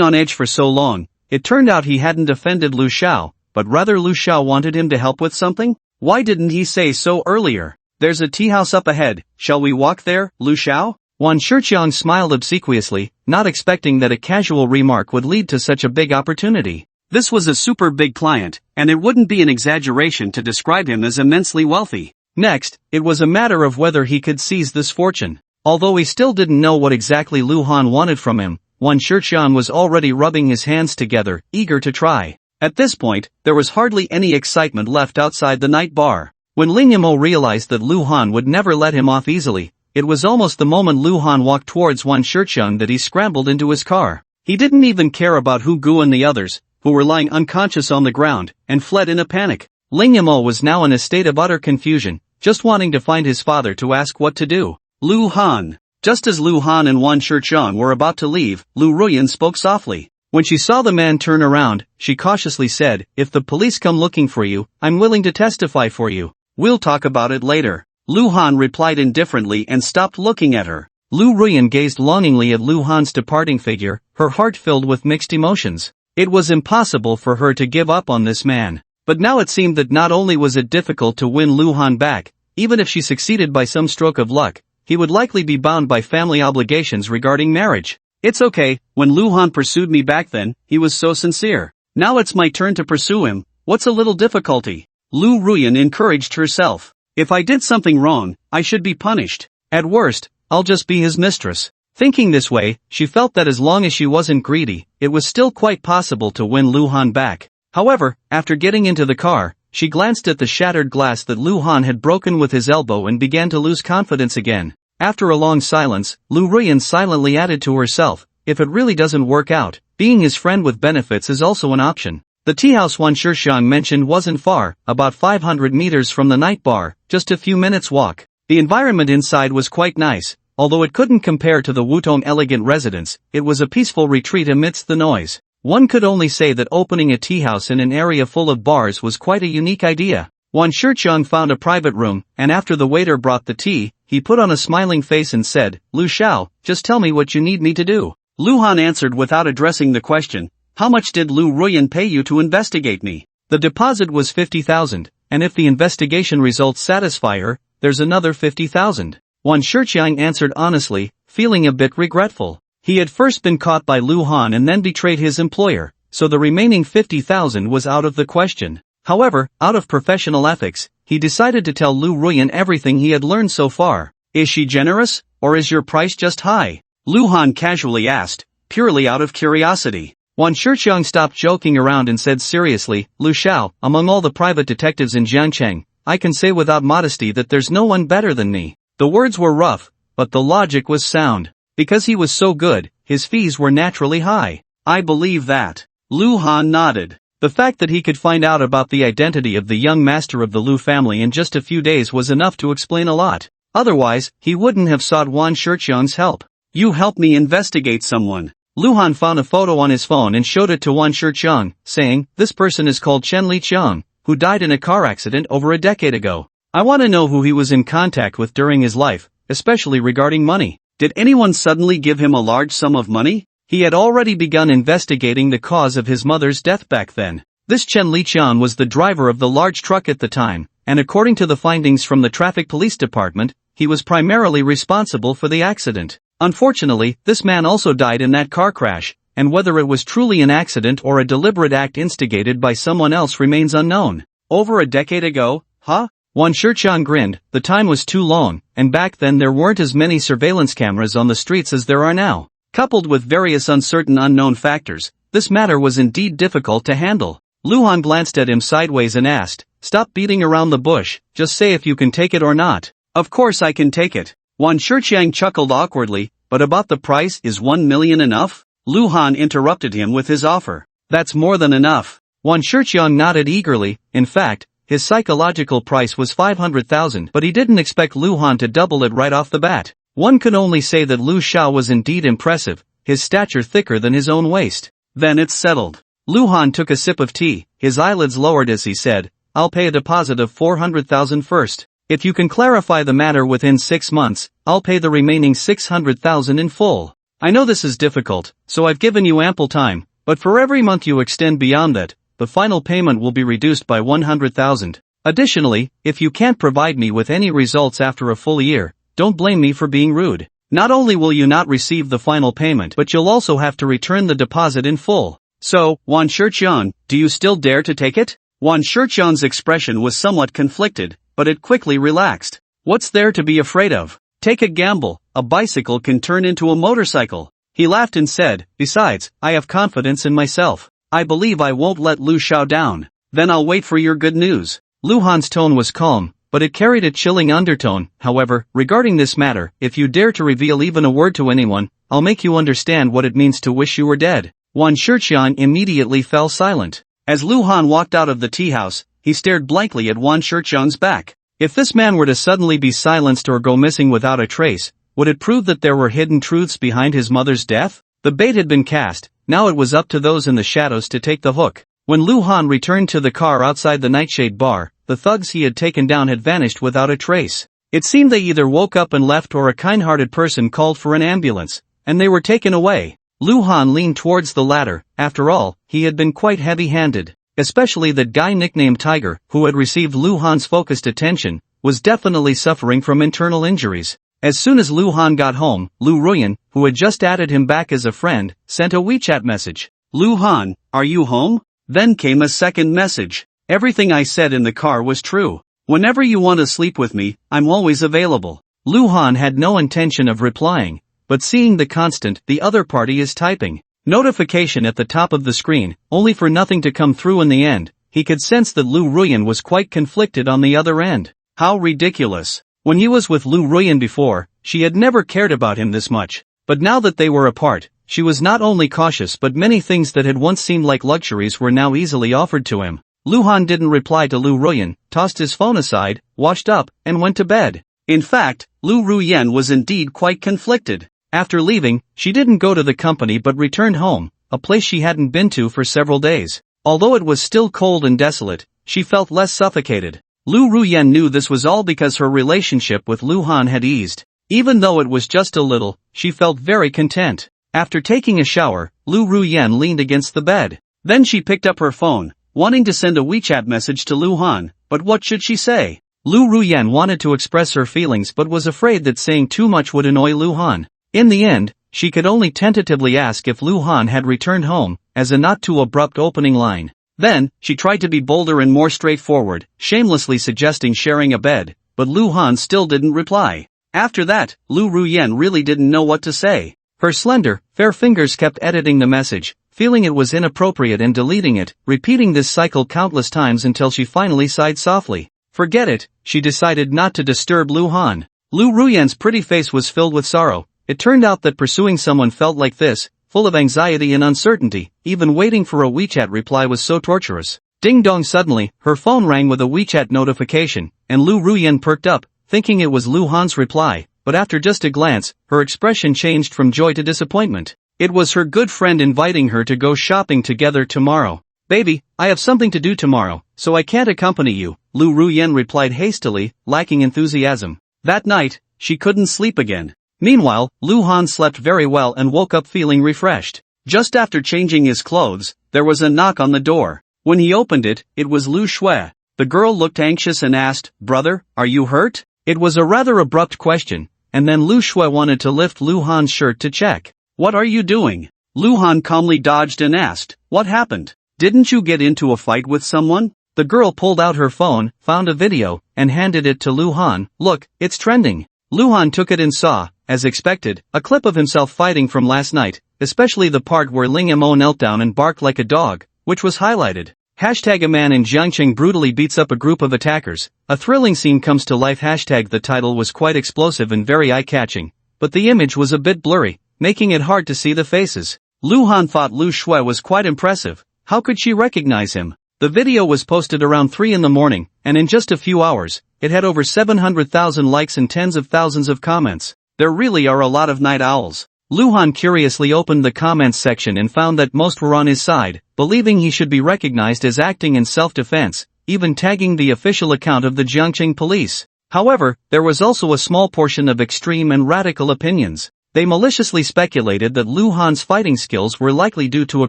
on edge for so long, it turned out he hadn't offended Lu Xiao, but rather Lu Xiao wanted him to help with something? Why didn't he say so earlier? "There's a tea house up ahead, shall we walk there, Lu Xiao?" Wan Shiqiang smiled obsequiously, not expecting that a casual remark would lead to such a big opportunity. This was a super big client, and it wouldn't be an exaggeration to describe him as immensely wealthy. Next, it was a matter of whether he could seize this fortune. Although he still didn't know what exactly Lu Han wanted from him, Wan Shiqiang was already rubbing his hands together, eager to try. At this point, there was hardly any excitement left outside the night bar. When Ling Mo realized that Lu Han would never let him off easily, it was almost the moment Lu Han walked towards Wan Shiqiang that he scrambled into his car. He didn't even care about Hu Gu and the others, who were lying unconscious on the ground, and fled in a panic. Ling Mo was now in a state of utter confusion, just wanting to find his father to ask what to do. "Lu Han." Just as Lu Han and Wan Shiqiang were about to leave, Lu Ruan spoke softly. When she saw the man turn around, she cautiously said, "If the police come looking for you, I'm willing to testify for you. We'll talk about it later." Lu Han replied indifferently and stopped looking at her. Lu Ruan gazed longingly at Lu Han's departing figure, her heart filled with mixed emotions. It was impossible for her to give up on this man. But now it seemed that not only was it difficult to win Luhan back, even if she succeeded by some stroke of luck, he would likely be bound by family obligations regarding marriage. It's okay, when Luhan pursued me back then, he was so sincere. Now it's my turn to pursue him, what's a little difficulty? Lu Ruyan encouraged herself. If I did something wrong, I should be punished. At worst, I'll just be his mistress. Thinking this way, she felt that as long as she wasn't greedy, it was still quite possible to win Luhan back. However, after getting into the car, she glanced at the shattered glass that Luhan had broken with his elbow and began to lose confidence again. After a long silence, Lu Ruyan silently added to herself, if it really doesn't work out, being his friend with benefits is also an option. The tea house Wan Shixiang mentioned wasn't far, about 500 meters from the night bar, just a few minutes walk. The environment inside was quite nice, although it couldn't compare to the Wutong elegant residence, it was a peaceful retreat amidst the noise. One could only say that opening a tea house in an area full of bars was quite a unique idea. Wan Shixiang found a private room, and after the waiter brought the tea, he put on a smiling face and said, Lu Xiao, just tell me what you need me to do. Luhan answered without addressing the question, how much did Lu Ruyan pay you to investigate me? The deposit was 50,000, and if the investigation results satisfy her, there's another 50,000. Wan Shixiang answered honestly, feeling a bit regretful. He had first been caught by Luhan and then betrayed his employer, so the remaining 50,000 was out of the question. However, out of professional ethics, he decided to tell Lu Ruyan everything he had learned so far. Is she generous, or is your price just high? Luhan casually asked, purely out of curiosity. Wan Shixiang stopped joking around and said seriously, Lu Xiao, among all the private detectives in Jiangcheng, I can say without modesty that there's no one better than me. The words were rough, but the logic was sound. Because he was so good, his fees were naturally high. I believe that. Luhan nodded. The fact that he could find out about the identity of the young master of the Lu family in just a few days was enough to explain a lot. Otherwise, he wouldn't have sought Wan Shixiang's help. You help me investigate someone. Luhan found a photo on his phone and showed it to Wan Shixiang, saying, this person is called Chen Liqiang, who died in a car accident over a decade ago. I want to know who he was in contact with during his life, especially regarding money. Did anyone suddenly give him a large sum of money? He had already begun investigating the cause of his mother's death back then. This Chen Liqiang was the driver of the large truck at the time, and according to the findings from the traffic police department, he was primarily responsible for the accident. Unfortunately, this man also died in that car crash, and whether it was truly an accident or a deliberate act instigated by someone else remains unknown. Over a decade ago, huh? Wan Shixiang grinned, the time was too long, and back then there weren't as many surveillance cameras on the streets as there are now. Coupled with various uncertain unknown factors, this matter was indeed difficult to handle. Luhan glanced at him sideways and asked, stop beating around the bush, just say if you can take it or not. Of course I can take it. Wan Shixiang chuckled awkwardly, but about the price, is 1 million enough? Luhan interrupted him with his offer. That's more than enough. Wan Shixiang nodded eagerly, in fact, his psychological price was 500,000, but he didn't expect Luhan to double it right off the bat. One could only say that Lu Xiao was indeed impressive, his stature thicker than his own waist. Then it's settled. Luhan took a sip of tea, his eyelids lowered as he said, I'll pay a deposit of 400,000 first. If you can clarify the matter within 6 months, I'll pay the remaining 600,000 in full. I know this is difficult, so I've given you ample time, but for every month you extend beyond that, the final payment will be reduced by 100,000. Additionally, if you can't provide me with any results after a full year, don't blame me for being rude. Not only will you not receive the final payment, but you'll also have to return the deposit in full. So, Wan Shixiang, do you still dare to take it? Wan Shixiang's expression was somewhat conflicted, but it quickly relaxed. What's there to be afraid of? Take a gamble, a bicycle can turn into a motorcycle. He laughed and said, besides, I have confidence in myself. I believe I won't let Lu Xiao down. Then I'll wait for your good news. Luhan's tone was calm, but it carried a chilling undertone. However, regarding this matter, if you dare to reveal even a word to anyone, I'll make you understand what it means to wish you were dead. Wan Shixiang immediately fell silent. As Luhan walked out of the tea house, he stared blankly at Wan Shixiang's back. If this man were to suddenly be silenced or go missing without a trace, would it prove that there were hidden truths behind his mother's death? The bait had been cast, now it was up to those in the shadows to take the hook. When Luhan returned to the car outside the Nightshade bar, the thugs he had taken down had vanished without a trace. It seemed they either woke up and left or a kind-hearted person called for an ambulance, and they were taken away. Lu Han leaned towards the latter. After all, he had been quite heavy-handed. Especially that guy nicknamed Tiger, who had received Lu Han's focused attention, was definitely suffering from internal injuries. As soon as Lu Han got home, Ruan, who had just added him back as a friend, sent a WeChat message. "Lu Han, are you home?" Then came a second message. "Everything I said in the car was true. Whenever you want to sleep with me, I'm always available." Lu Han had no intention of replying, but seeing the constant "the other party is typing" notification at the top of the screen, only for nothing to come through in the end, he could sense that Ruan was quite conflicted on the other end. How ridiculous. When he was with Ruan before, she had never cared about him this much, but now that they were apart, she was not only cautious but many things that had once seemed like luxuries were now easily offered to him. Lu Han didn't reply to Ruan, tossed his phone aside, washed up, and went to bed. In fact, Ruan was indeed quite conflicted. After leaving, she didn't go to the company but returned home, a place she hadn't been to for several days. Although it was still cold and desolate, she felt less suffocated. Ruan knew this was all because her relationship with Lu Han had eased. Even though it was just a little, she felt very content. After taking a shower, Ruan leaned against the bed. Then she picked up her phone, wanting to send a WeChat message to Lu Han, but what should she say? Ruan wanted to express her feelings but was afraid that saying too much would annoy Lu Han. In the end, she could only tentatively ask if Lu Han had returned home, as a not too abrupt opening line. Then, she tried to be bolder and more straightforward, shamelessly suggesting sharing a bed, but Lu Han still didn't reply. After that, Ruan really didn't know what to say. Her slender, fair fingers kept editing the message, feeling it was inappropriate and deleting it, repeating this cycle countless times until she finally sighed softly. Forget it, she decided not to disturb Lu Han. Ruan's pretty face was filled with sorrow. It turned out that pursuing someone felt like this, full of anxiety and uncertainty. Even waiting for a WeChat reply was so torturous. Ding dong, suddenly, her phone rang with a WeChat notification, and Ruan perked up, thinking it was Lu Han's reply, but after just a glance, her expression changed from joy to disappointment. It was her good friend inviting her to go shopping together tomorrow. "Baby, I have something to do tomorrow, so I can't accompany you," Ruan replied hastily, lacking enthusiasm. That night, she couldn't sleep again. Meanwhile, Lu Han slept very well and woke up feeling refreshed. Just after changing his clothes, there was a knock on the door. When he opened it, it was Lu Shui. The girl looked anxious and asked, "Brother, are you hurt?" It was a rather abrupt question, and then Lu Shui wanted to lift Lu Han's shirt to check. "What are you doing?" Lu Han calmly dodged and asked, "What happened? Didn't you get into a fight with someone?" The girl pulled out her phone, found a video, and handed it to Lu Han. "Look, it's trending." Lu Han took it and saw, as expected, a clip of himself fighting from last night, especially the part where Ling Mo knelt down and barked like a dog, which was highlighted. Hashtag a man in Jiangqing brutally beats up a group of attackers. A thrilling scene comes to life. Hashtag the title was quite explosive and very eye-catching, but the image was a bit blurry, making it hard to see the faces. Lu Han thought Lu Shui was quite impressive. How could she recognize him? The video was posted around 3 in the morning, and in just a few hours, it had over 700,000 likes and tens of thousands of comments. There really are a lot of night owls. Lu Han curiously opened the comments section and found that most were on his side, believing he should be recognized as acting in self-defense, even tagging the official account of the Jiangqing police. However, there was also a small portion of extreme and radical opinions. They maliciously speculated that Lu Han's fighting skills were likely due to a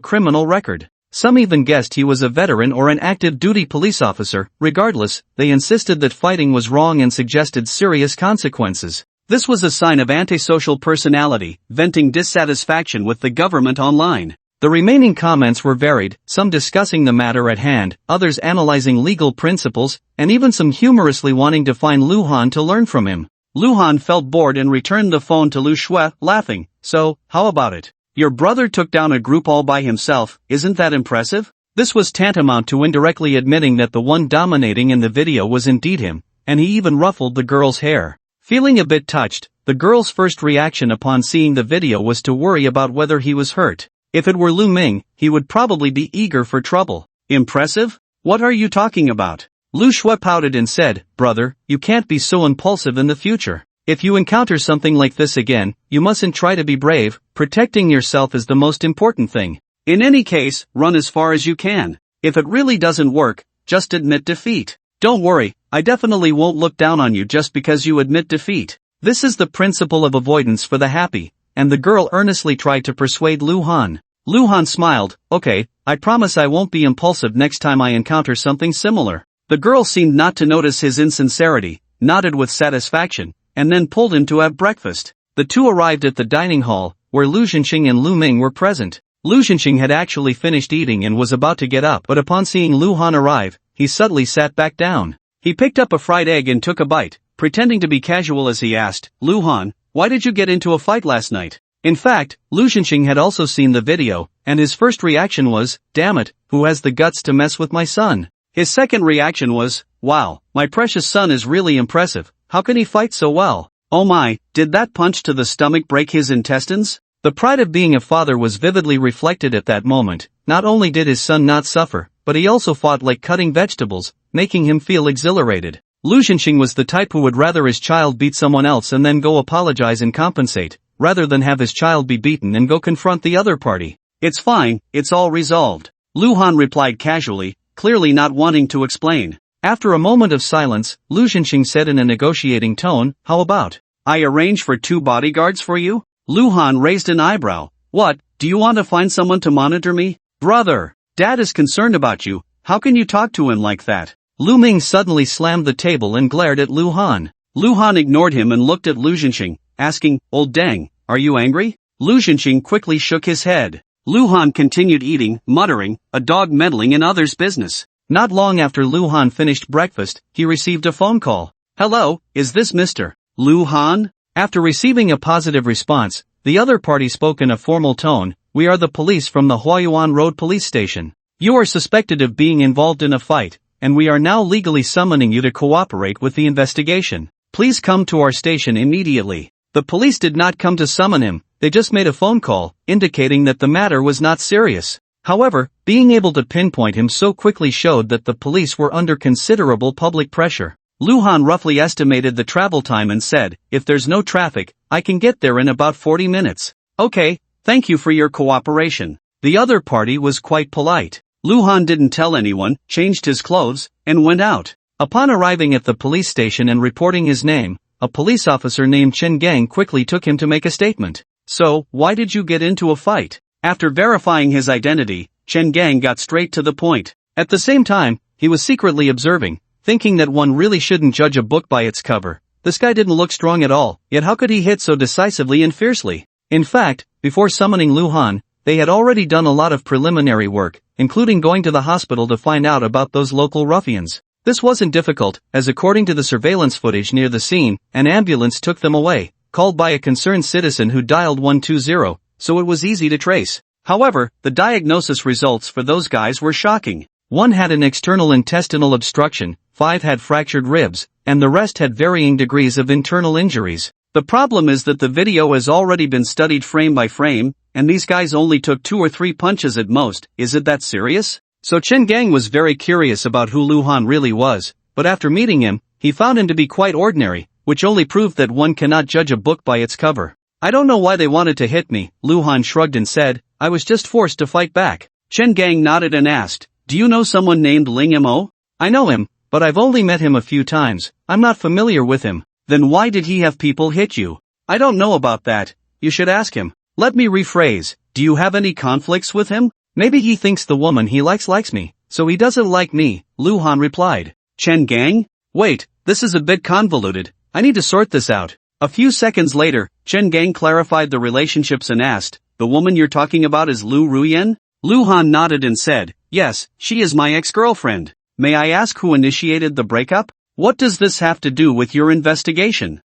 criminal record. Some even guessed he was a veteran or an active duty police officer. Regardless, they insisted that fighting was wrong and suggested serious consequences. This was a sign of antisocial personality, venting dissatisfaction with the government online. The remaining comments were varied, some discussing the matter at hand, others analyzing legal principles, and even some humorously wanting to find Lu Han to learn from him. Lu Han felt bored and returned the phone to Lu Shui, laughing. "So, how about it? Your brother took down a group all by himself, isn't that impressive?" This was tantamount to indirectly admitting that the one dominating in the video was indeed him, and he even ruffled the girl's hair. Feeling a bit touched, the girl's first reaction upon seeing the video was to worry about whether he was hurt. If it were Lu Ming, he would probably be eager for trouble. "Impressive? What are you talking about?" Lu Shui pouted and said, "Brother, you can't be so impulsive in the future. If you encounter something like this again, you mustn't try to be brave. Protecting yourself is the most important thing. In any case, run as far as you can. If it really doesn't work, just admit defeat. Don't worry, I definitely won't look down on you just because you admit defeat. This is the principle of avoidance for the happy. and the girl earnestly tried to persuade Luhan. Luhan smiled, okay, I promise I won't be impulsive next time I encounter something similar. The girl seemed not to notice his insincerity, nodded with satisfaction, and then pulled him to have breakfast. The two arrived at the dining hall, where Lu Zhenxing and Lu Ming were present. Lu Zhenxing had actually finished eating and was about to get up, but upon seeing Luhan arrive, he suddenly sat back down. He picked up a fried egg and took a bite, pretending to be casual as he asked, Luhan, why did you get into a fight last night? In fact, Lu Zhenxing had also seen the video, and his first reaction was, damn it, who has the guts to mess with my son? His second reaction was, wow, my precious son is really impressive, how can he fight so well? Oh my, did that punch to the stomach break his intestines? The pride of being a father was vividly reflected at that moment. Not only did his son not suffer, but he also fought like cutting vegetables, making him feel exhilarated. Lu Zhenxing was the type who would rather his child beat someone else and then go apologize and compensate, rather than have his child be beaten and go confront the other party. It's fine, it's all resolved. Luhan replied casually, clearly not wanting to explain. After a moment of silence, Lu Zhenxing said in a negotiating tone, how about I arrange for 2 bodyguards for you? Luhan raised an eyebrow. What, do you want to find someone to monitor me? Brother, Dad is concerned about you, how can you talk to him like that? Lu Ming suddenly slammed the table and glared at Luhan. Luhan ignored him and looked at Lu Zhenxing, asking, old dang, are you angry? Lu Zhenxing quickly shook his head. Luhan continued eating, muttering, a dog meddling in others' business. Not long after Luhan finished breakfast, he received a phone call. Hello, is this Mr. Luhan? After receiving a positive response, the other party spoke in a formal tone, we are the police from the Huayuan Road police station. You are suspected of being involved in a fight, and we are now legally summoning you to cooperate with the investigation. Please come to our station immediately. The police did not come to summon him, they just made a phone call, indicating that the matter was not serious. However, being able to pinpoint him so quickly showed that the police were under considerable public pressure. Luhan roughly estimated the travel time and said, if there's no traffic, I can get there in about 40 minutes. Okay, thank you for your cooperation. The other party was quite polite. Luhan didn't tell anyone, changed his clothes, and went out. Upon arriving at the police station and reporting his name, a police officer named Chen Gang quickly took him to make a statement. So, why did you get into a fight? After verifying his identity, Chen Gang got straight to the point. At the same time, he was secretly observing, thinking that one really shouldn't judge a book by its cover. This guy didn't look strong at all, yet how could he hit so decisively and fiercely? In fact, before summoning Luhan, they had already done a lot of preliminary work, including going to the hospital to find out about those local ruffians. This wasn't difficult, as according to the surveillance footage near the scene, an ambulance took them away, called by a concerned citizen who dialed 120, so it was easy to trace. However, the diagnosis results for those guys were shocking. 1 had an external intestinal obstruction, 5 had fractured ribs, and the rest had varying degrees of internal injuries. The problem is that the video has already been studied frame by frame, and these guys only took 2 or 3 punches at most. Is it that serious? So Chen Gang was very curious about who Luhan really was, but after meeting him, he found him to be quite ordinary, which only proved that one cannot judge a book by its cover. I don't know why they wanted to hit me, Luhan shrugged and said, I was just forced to fight back. Chen Gang nodded and asked, do you know someone named Ling Mo? I know him, but I've only met him a few times, I'm not familiar with him. Then why did he have people hit you? I don't know about that, you should ask him. Let me rephrase, do you have any conflicts with him? Maybe he thinks the woman he likes me, so he doesn't like me, Luhan replied. Chen Gang? Wait, this is a bit convoluted, I need to sort this out. A few seconds later, Chen Gang clarified the relationships and asked, the woman you're talking about is Lu Ruyan? Luhan nodded and said, yes, she is my ex-girlfriend. May I ask who initiated the breakup? What does this have to do with your investigation?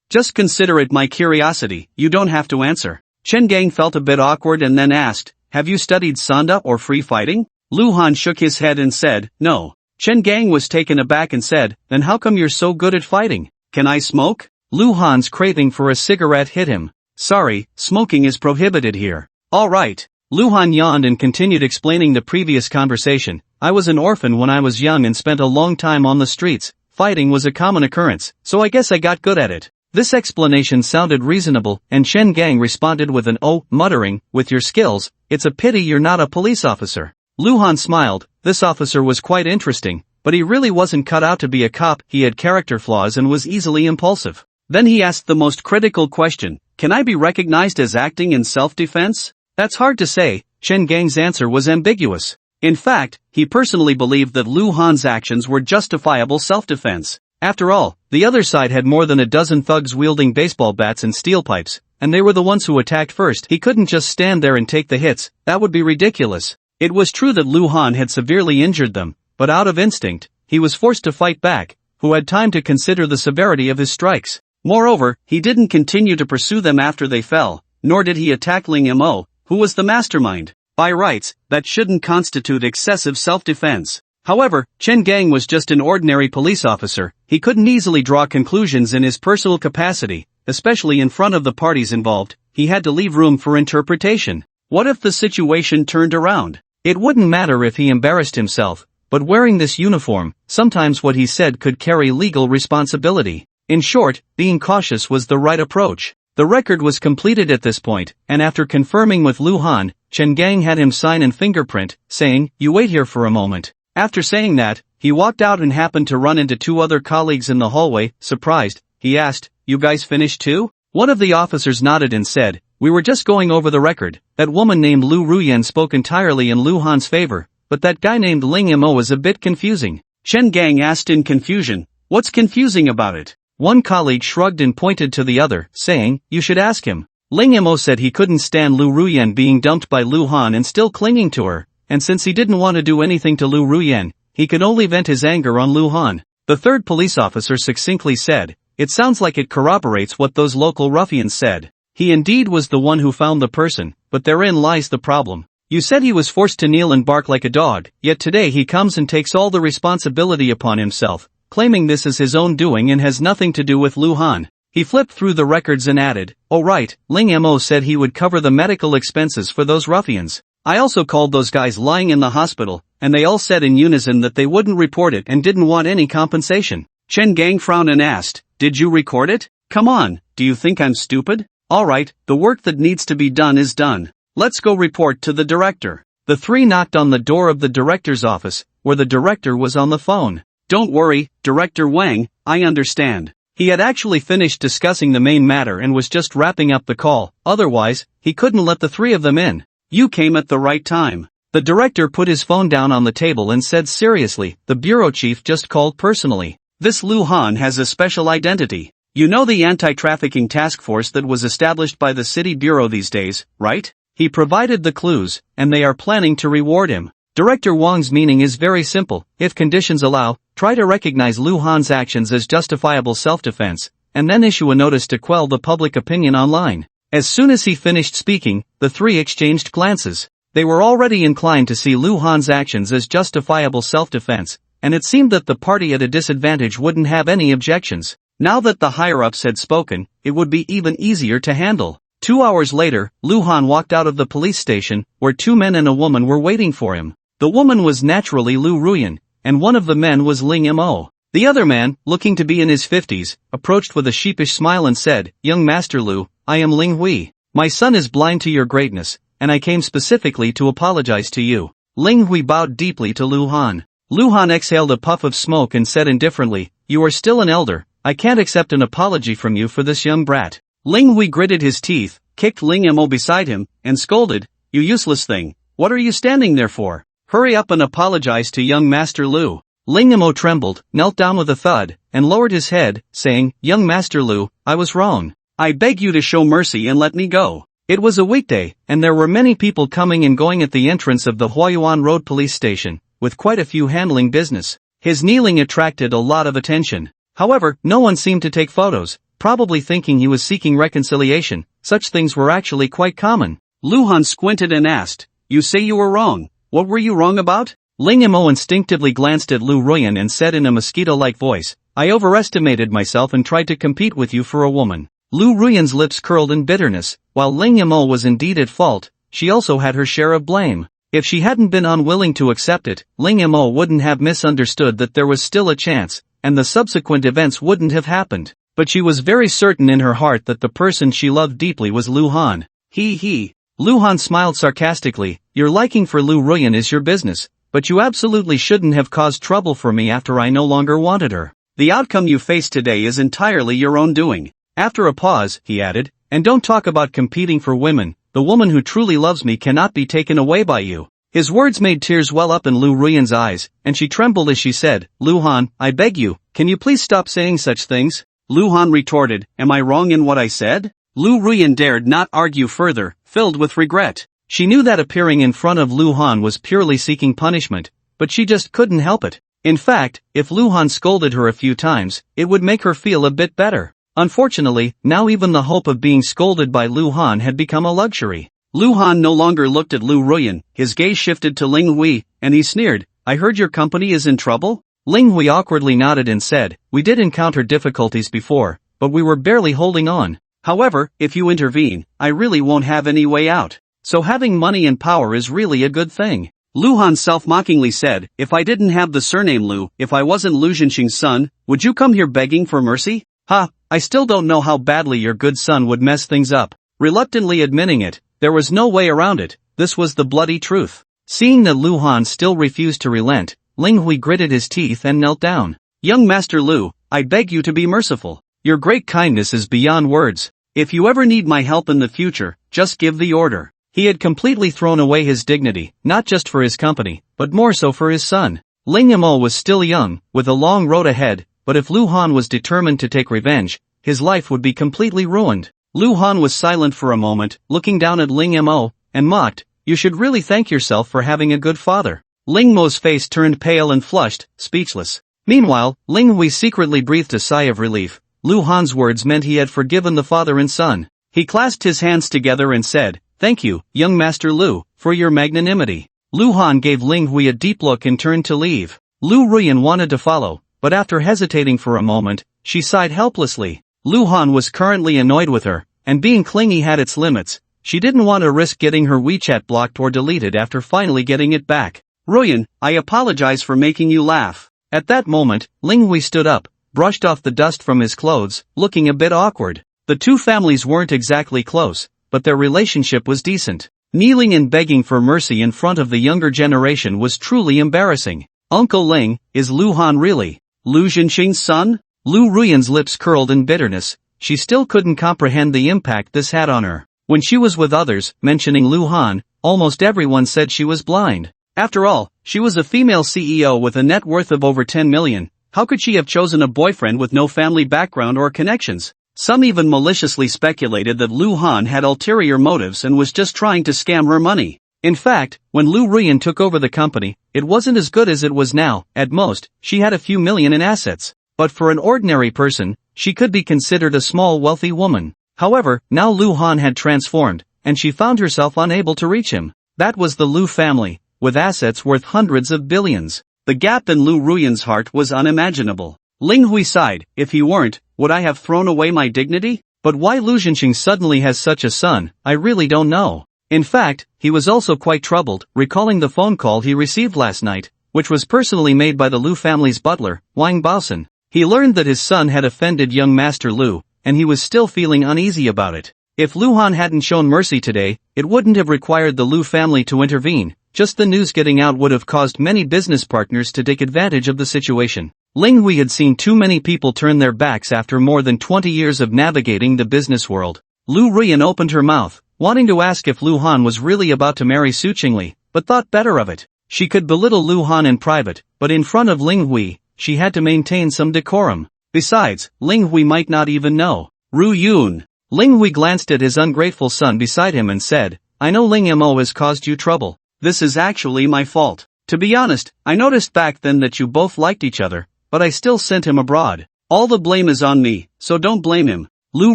Just consider it my curiosity, you don't have to answer. Chen Gang felt a bit awkward and then asked, have you studied Sanda or free fighting? Luhan shook his head and said, no. Chen Gang was taken aback and said, then how come you're so good at fighting? Can I smoke? Luhan's craving for a cigarette hit him. Sorry, smoking is prohibited here. Alright. Luhan yawned and continued explaining the previous conversation. I was an orphan when I was young and spent a long time on the streets. Fighting was a common occurrence, so I guess I got good at it. This explanation sounded reasonable, and Chen Gang responded with an muttering, with your skills, it's a pity you're not a police officer. Luhan smiled, this officer was quite interesting, but he really wasn't cut out to be a cop, he had character flaws and was easily impulsive. Then he asked the most critical question, Can I be recognized as acting in self-defense? That's hard to say. Chen Gang's answer was ambiguous. In fact, he personally believed that Lu Han's actions were justifiable self-defense. After all, the other side had more than a dozen thugs wielding baseball bats and steel pipes, and they were the ones who attacked first. He couldn't just stand there and take the hits, that would be ridiculous. It was true that Lu Han had severely injured them, but out of instinct, he was forced to fight back, who had time to consider the severity of his strikes. Moreover, he didn't continue to pursue them after they fell, nor did he attack Ling Mo, who was the mastermind. By rights, that shouldn't constitute excessive self-defense. However, Chen Gang was just an ordinary police officer. He couldn't easily draw conclusions in his personal capacity, especially in front of the parties involved. He had to leave room for interpretation. What if the situation turned around? It wouldn't matter if he embarrassed himself, but wearing this uniform, sometimes what he said could carry legal responsibility. In short, being cautious was the right approach. The record was completed at this point, and after confirming with Lu Han, Chen Gang had him sign and fingerprint, saying, "You wait here for a moment." After saying that, he walked out and happened to run into two other colleagues in the hallway. Surprised, he asked, "You guys finished too?" One of the officers nodded and said, "We were just going over the record." That woman named Lu Ruan spoke entirely in Lu Han's favor, but that guy named Ling Mo was a bit confusing. Chen Gang asked in confusion, "What's confusing about it?" One colleague shrugged and pointed to the other, saying, "You should ask him." Ling Mo said he couldn't stand Lu Ruyan being dumped by Lu Han and still clinging to her, and since he didn't want to do anything to Lu Ruyan, he could only vent his anger on Lu Han. The third police officer succinctly said, "It sounds like it corroborates what those local ruffians said. He indeed was the one who found the person, but therein lies the problem. You said he was forced to kneel and bark like a dog, yet today he comes and takes all the responsibility upon himself, claiming this is his own doing and has nothing to do with Lu Han." He flipped through the records and added, "Oh right, Ling Mo said he would cover the medical expenses for those ruffians. I also called those guys lying in the hospital, and they all said in unison that they wouldn't report it and didn't want any compensation." Chen Gang frowned and asked, "Did you record it? Come on, do you think I'm stupid? Alright, the work that needs to be done is done. Let's go report to the director." The three knocked on the door of the director's office, where the director was on the phone. "Don't worry, Director Wang, I understand." He had actually finished discussing the main matter and was just wrapping up the call, otherwise, he couldn't let the three of them in. "You came at the right time." The director put his phone down on the table and said seriously, "The bureau chief just called personally. This Lu Han has a special identity. You know the anti-trafficking task force that was established by the city bureau these days, right? He provided the clues, and they are planning to reward him." Director Wang's meaning is very simple: if conditions allow, try to recognize Lu Han's actions as justifiable self-defense, and then issue a notice to quell the public opinion online. As soon as he finished speaking, the three exchanged glances. They were already inclined to see Lu Han's actions as justifiable self-defense, and it seemed that the party at a disadvantage wouldn't have any objections. Now that the higher-ups had spoken, it would be even easier to handle. 2 hours later, Lu Han walked out of the police station, where two men and a woman were waiting for him. The woman was naturally Lu Ruyan, and one of the men was Ling Mo. The other man, looking to be in his 50s, approached with a sheepish smile and said, "Young Master Lu, I am Ling Hui. My son is blind to your greatness, and I came specifically to apologize to you." Ling Hui bowed deeply to Lu Han. Lu Han exhaled a puff of smoke and said indifferently, "You are still an elder. I can't accept an apology from you for this young brat." Ling Hui gritted his teeth, kicked Ling Mo beside him, and scolded, "You useless thing, what are you standing there for? Hurry up and apologize to young Master Lu." Ling Mo trembled, knelt down with a thud, and lowered his head, saying, "Young Master Lu, I was wrong. I beg you to show mercy and let me go." It was a weekday, and there were many people coming and going at the entrance of the Huayuan Road police station, with quite a few handling business. His kneeling attracted a lot of attention. However, no one seemed to take photos, probably thinking he was seeking reconciliation. Such things were actually quite common. Lu Han squinted and asked, "You say you were wrong. What were you wrong about?" Ling Mo instinctively glanced at Lu Ruyan and said in a mosquito-like voice, "I overestimated myself and tried to compete with you for a woman." Lu Ruyan's lips curled in bitterness. While Ling Mo was indeed at fault, she also had her share of blame. If she hadn't been unwilling to accept it, Ling Mo wouldn't have misunderstood that there was still a chance, and the subsequent events wouldn't have happened. But she was very certain in her heart that the person she loved deeply was Lu Han. He. Lu Han smiled sarcastically, "Your liking for Lu Ruyan is your business, but you absolutely shouldn't have caused trouble for me after I no longer wanted her. The outcome you face today is entirely your own doing." After a pause, he added, And don't talk about competing for women, the woman who truly loves me cannot be taken away by you. His words made tears well up in Lu Ruyan's eyes, and she trembled as she said, Luhan, I beg you, can you please stop saying such things? Luhan retorted, am I wrong in what I said? Lu Ruyan dared not argue further, filled with regret. She knew that appearing in front of Luhan was purely seeking punishment, but she just couldn't help it. In fact, if Luhan scolded her a few times, it would make her feel a bit better. Unfortunately, now even the hope of being scolded by Luhan had become a luxury. Luhan no longer looked at Lu Ruyan, his gaze shifted to Ling Hui, and he sneered, I heard your company is in trouble? Ling Hui awkwardly nodded and said, we did encounter difficulties before, but we were barely holding on. However, if you intervene, I really won't have any way out. So having money and power is really a good thing. Luhan self-mockingly said, if I didn't have the surname Lu, if I wasn't Lu Zhenxing's son, would you come here begging for mercy? Ha, I still don't know how badly your good son would mess things up. Reluctantly admitting it, there was no way around it, this was the bloody truth. Seeing that Luhan still refused to relent, Ling Hui gritted his teeth and knelt down. Young Master Lu, I beg you to be merciful. Your great kindness is beyond words. If you ever need my help in the future, just give the order. He had completely thrown away his dignity, not just for his company, but more so for his son. Ling Yamo was still young, with a long road ahead, but if Luhan was determined to take revenge, his life would be completely ruined. Luhan was silent for a moment, looking down at Ling Mo, and mocked, you should really thank yourself for having a good father. Ling Mo's face turned pale and flushed, speechless. Meanwhile, Ling Hui secretly breathed a sigh of relief. Luhan's words meant he had forgiven the father and son. He clasped his hands together and said, thank you, young Master Lu, for your magnanimity. Luhan gave Ling Hui a deep look and turned to leave. Lu Ruyan wanted to follow, but after hesitating for a moment, she sighed helplessly. Luhan was currently annoyed with her, and being clingy had its limits. She didn't want to risk getting her WeChat blocked or deleted after finally getting it back. Ruyan, I apologize for making you laugh. At that moment, Ling Hui stood up, brushed off the dust from his clothes, looking a bit awkward. The two families weren't exactly close, but their relationship was decent. Kneeling and begging for mercy in front of the younger generation was truly embarrassing. Uncle Ling, is Luhan really Lu Zhenxing's son? Lu Ruyan's lips curled in bitterness. She still couldn't comprehend the impact this had on her. When she was with others, mentioning Luhan, almost everyone said she was blind. After all, she was a female CEO with a net worth of over 10 million. How could she have chosen a boyfriend with no family background or connections? Some even maliciously speculated that Luhan had ulterior motives and was just trying to scam her money. In fact, when Lu Ruyan took over the company, it wasn't as good as it was now. At most, she had a few million in assets. But for an ordinary person, she could be considered a small wealthy woman. However, now Luhan had transformed, and she found herself unable to reach him. That was the Lu family, with assets worth hundreds of billions. The gap in Lu Ruyan's heart was unimaginable. Ling Hui sighed, if he weren't, would I have thrown away my dignity? But why Lu Zhenxing suddenly has such a son, I really don't know. In fact, he was also quite troubled, recalling the phone call he received last night, which was personally made by the Lu family's butler, Wang Baosan. He learned that his son had offended young Master Lu, and he was still feeling uneasy about it. If Luhan hadn't shown mercy today, it wouldn't have required the Lu family to intervene. Just the news getting out would have caused many business partners to take advantage of the situation. Ling Hui had seen too many people turn their backs after more than 20 years of navigating the business world. Lu Ruyan opened her mouth, wanting to ask if Luhan was really about to marry Su Chingle, but thought better of it. She could belittle Luhan in private, but in front of Ling Hui, she had to maintain some decorum. Besides, Ling Hui might not even know. Ru Yun. Ling Hui glanced at his ungrateful son beside him and said, I know Ling Mo has caused you trouble. This is actually my fault. To be honest, I noticed back then that you both liked each other, but I still sent him abroad. All the blame is on me, so don't blame him. Lu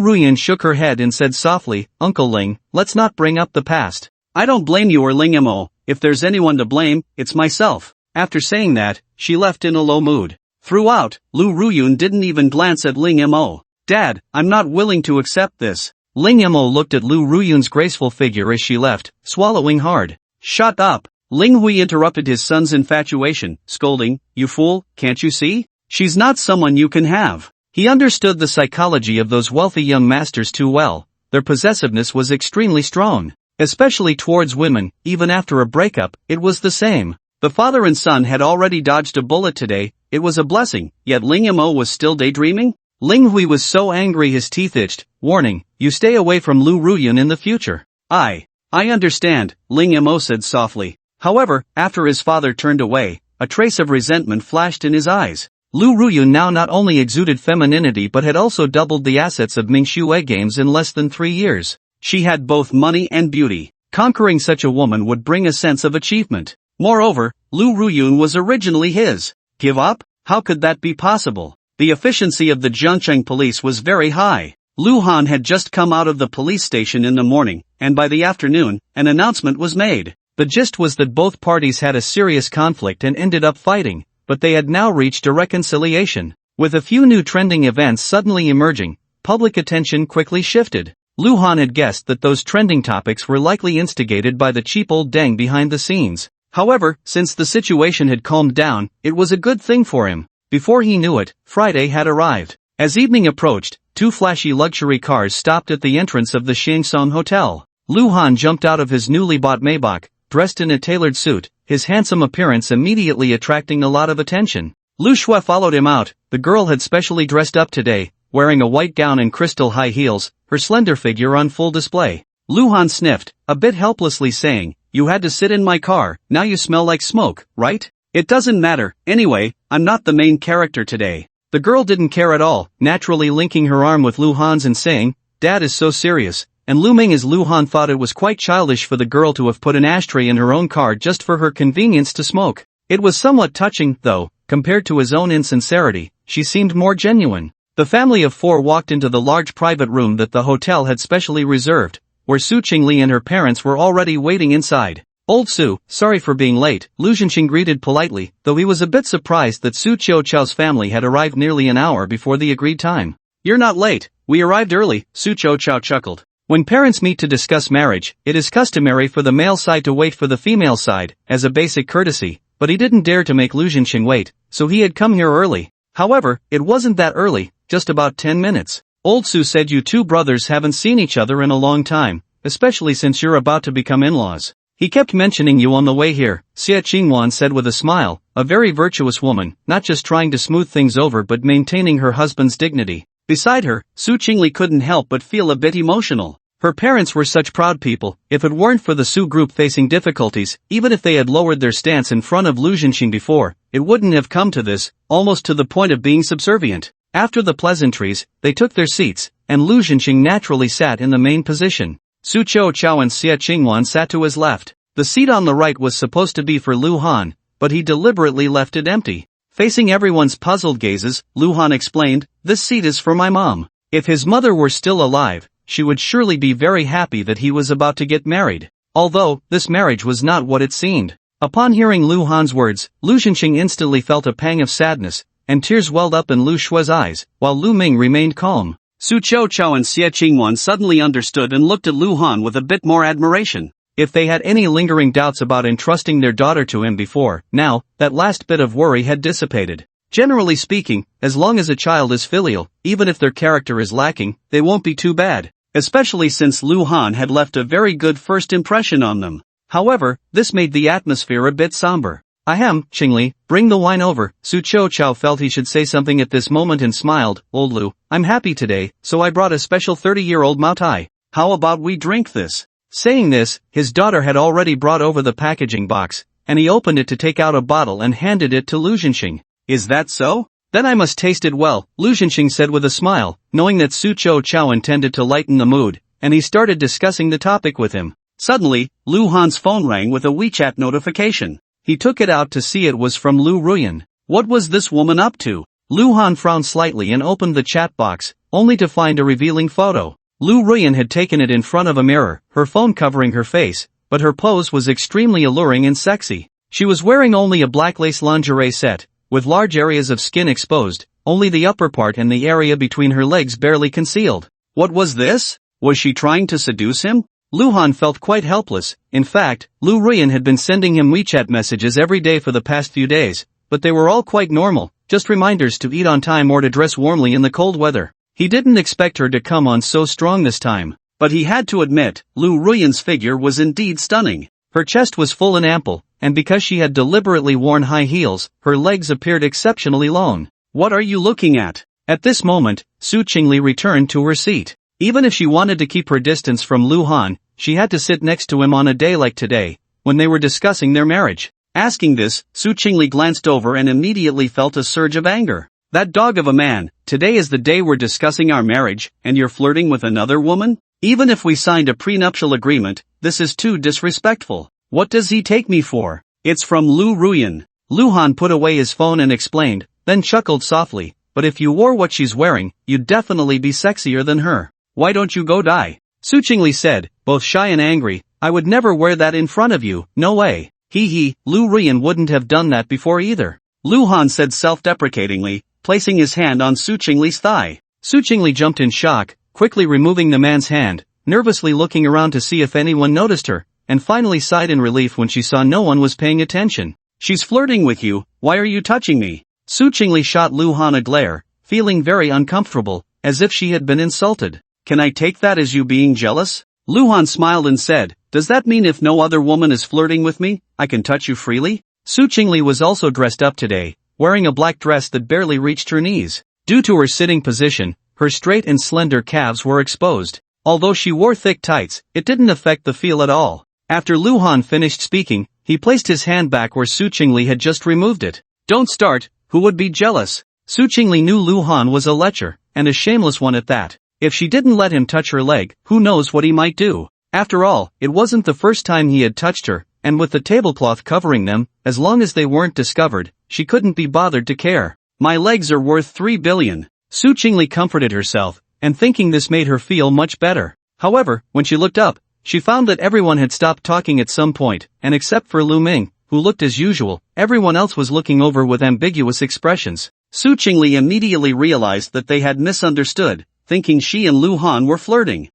Ruyan shook her head and said softly, Uncle Ling, let's not bring up the past. I don't blame you or Ling Mo. If there's anyone to blame, it's myself. After saying that, she left in a low mood. Throughout, Lu Ruyan didn't even glance at Ling Mo. Dad, I'm not willing to accept this. Ling Mo looked at Lu Ruyan's graceful figure as she left, swallowing hard. Shut up. Ling Hui interrupted his son's infatuation, scolding, you fool, can't you see? She's not someone you can have. He understood the psychology of those wealthy young masters too well. Their possessiveness was extremely strong. Especially towards women, even after a breakup, it was the same. The father and son had already dodged a bullet today, it was a blessing, yet Ling Mo was still daydreaming? Ling Hui was so angry his teeth itched. Warning, you stay away from Lu Ruyan in the future. I understand, Ling Mo said softly. However, after his father turned away, a trace of resentment flashed in his eyes. Lu Ruyan now not only exuded femininity but had also doubled the assets of Mingxue Games in less than 3 years. She had both money and beauty. Conquering such a woman would bring a sense of achievement. Moreover, Lu Ruyan was originally his. Give up? How could that be possible? The efficiency of the Zhengcheng police was very high. Lu Han had just come out of the police station in the morning, and by the afternoon, an announcement was made. The gist was that both parties had a serious conflict and ended up fighting, but they had now reached a reconciliation. With a few new trending events suddenly emerging, public attention quickly shifted. Lu Han had guessed that those trending topics were likely instigated by the cheap old Deng behind the scenes. However, since the situation had calmed down, it was a good thing for him. Before he knew it, Friday had arrived. As evening approached, 2 flashy luxury cars stopped at the entrance of the Shangsong Hotel. Lu Han jumped out of his newly bought Maybach, dressed in a tailored suit, his handsome appearance immediately attracting a lot of attention. Lu Shui followed him out. The girl had specially dressed up today, wearing a white gown and crystal high heels, her slender figure on full display. Lu Han sniffed, a bit helplessly saying, "You had to sit in my car, now you smell like smoke, right? It doesn't matter, anyway, I'm not the main character today." The girl didn't care at all, naturally linking her arm with Lu Han's and saying, "Dad is so serious," and Lu Ming as Lu Han thought it was quite childish for the girl to have put an ashtray in her own car just for her convenience to smoke. It was somewhat touching, though, compared to his own insincerity, she seemed more genuine. The family of 4 walked into the large private room that the hotel had specially reserved, where Su Chingle and her parents were already waiting inside. "Old Su, sorry for being late," Lu Zhenxing greeted politely, though he was a bit surprised that Su Chou's family had arrived nearly an hour before the agreed time. "You're not late, we arrived early," Su Chou chuckled. When parents meet to discuss marriage, it is customary for the male side to wait for the female side, as a basic courtesy, but he didn't dare to make Lu Zhenxing wait, so he had come here early. However, it wasn't that early, just about 10 minutes. "Old Su said you 2 brothers haven't seen each other in a long time, especially since you're about to become in-laws. He kept mentioning you on the way here," Xie Qingwan said with a smile, a very virtuous woman, not just trying to smooth things over but maintaining her husband's dignity. Beside her, Su Chingle couldn't help but feel a bit emotional. Her parents were such proud people. If it weren't for the Su group facing difficulties, even if they had lowered their stance in front of Lu Zhenxing before, it wouldn't have come to this, almost to the point of being subservient. After the pleasantries, they took their seats, and Lu Zhenxing naturally sat in the main position. Su Chou and Xie Qingwan sat to his left. The seat on the right was supposed to be for Lu Han, but he deliberately left it empty. Facing everyone's puzzled gazes, Lu Han explained, "This seat is for my mom. If his mother were still alive, she would surely be very happy that he was about to get married." Although, this marriage was not what it seemed. Upon hearing Lu Han's words, Lu Zhenxing instantly felt a pang of sadness, and tears welled up in Lu Shui's eyes, while Lu Ming remained calm. Su Chou and Xie Qingwan suddenly understood and looked at Lu Han with a bit more admiration. If they had any lingering doubts about entrusting their daughter to him before, now, that last bit of worry had dissipated. Generally speaking, as long as a child is filial, even if their character is lacking, they won't be too bad, especially since Lu Han had left a very good first impression on them. However, this made the atmosphere a bit somber. "Ahem, Qingli, bring the wine over." Su Chou felt he should say something at this moment and smiled. "Old Lu, I'm happy today, so I brought a special 30-year-old Mao Tai. How about we drink this?" Saying this, his daughter had already brought over the packaging box, and he opened it to take out a bottle and handed it to Lu Zhenxing. "Is that so? Then I must taste it well," Lu Zhenxing said with a smile, knowing that Su Chou intended to lighten the mood, and he started discussing the topic with him. Suddenly, Lu Han's phone rang with a WeChat notification. He took it out to see it was from Lu Ruyan. What was this woman up to? Lu Han frowned slightly and opened the chat box, only to find a revealing photo. Lu Ruyan had taken it in front of a mirror, her phone covering her face, but her pose was extremely alluring and sexy. She was wearing only a black lace lingerie set, with large areas of skin exposed, only the upper part and the area between her legs barely concealed. What was this? Was she trying to seduce him? Lu Han felt quite helpless. In fact, Lu Ruyan had been sending him WeChat messages every day for the past few days, but they were all quite normal, just reminders to eat on time or to dress warmly in the cold weather. He didn't expect her to come on so strong this time, but he had to admit, Lu Ruyan's figure was indeed stunning. Her chest was full and ample, and because she had deliberately worn high heels, her legs appeared exceptionally long. "What are you looking at?" At this moment, Su Chingle returned to her seat. Even if she wanted to keep her distance from Luhan, she had to sit next to him on a day like today, when they were discussing their marriage. Asking this, Su Chingle glanced over and immediately felt a surge of anger. That dog of a man, today is the day we're discussing our marriage, and you're flirting with another woman? Even if we signed a prenuptial agreement, this is too disrespectful. What does he take me for? It's from Ruan. Luhan put away his phone and explained, then chuckled softly, but if you wore what she's wearing, you'd definitely be sexier than her. Why don't you go die? Su Chingle said, both shy and angry, I would never wear that in front of you, no way. Ruan wouldn't have done that before either. Luhan said self-deprecatingly, placing his hand on Su Chingle's thigh. Su Chingle jumped in shock, quickly removing the man's hand, nervously looking around to see if anyone noticed her, and finally sighed in relief when she saw no one was paying attention. She's flirting with you, why are you touching me? Su Chingle shot Luhan a glare, feeling very uncomfortable, as if she had been insulted. Can I take that as you being jealous? Luhan smiled and said, does that mean if no other woman is flirting with me, I can touch you freely? Su Chingle was also dressed up today, wearing a black dress that barely reached her knees. Due to her sitting position, her straight and slender calves were exposed. Although she wore thick tights, it didn't affect the feel at all. After Luhan finished speaking, he placed his hand back where Su Chingle had just removed it. Don't start, who would be jealous? Su Chingle knew Luhan was a lecher, and a shameless one at that. If she didn't let him touch her leg, who knows what he might do? After all, it wasn't the first time he had touched her, and with the tablecloth covering them, as long as they weren't discovered, she couldn't be bothered to care. My legs are worth 3 billion. Su Chingle comforted herself, and thinking this made her feel much better. However, when she looked up, she found that everyone had stopped talking at some point, and except for Lu Ming, who looked as usual, everyone else was looking over with ambiguous expressions. Su Chingle immediately realized that they had misunderstood, thinking she and Luhan were flirting.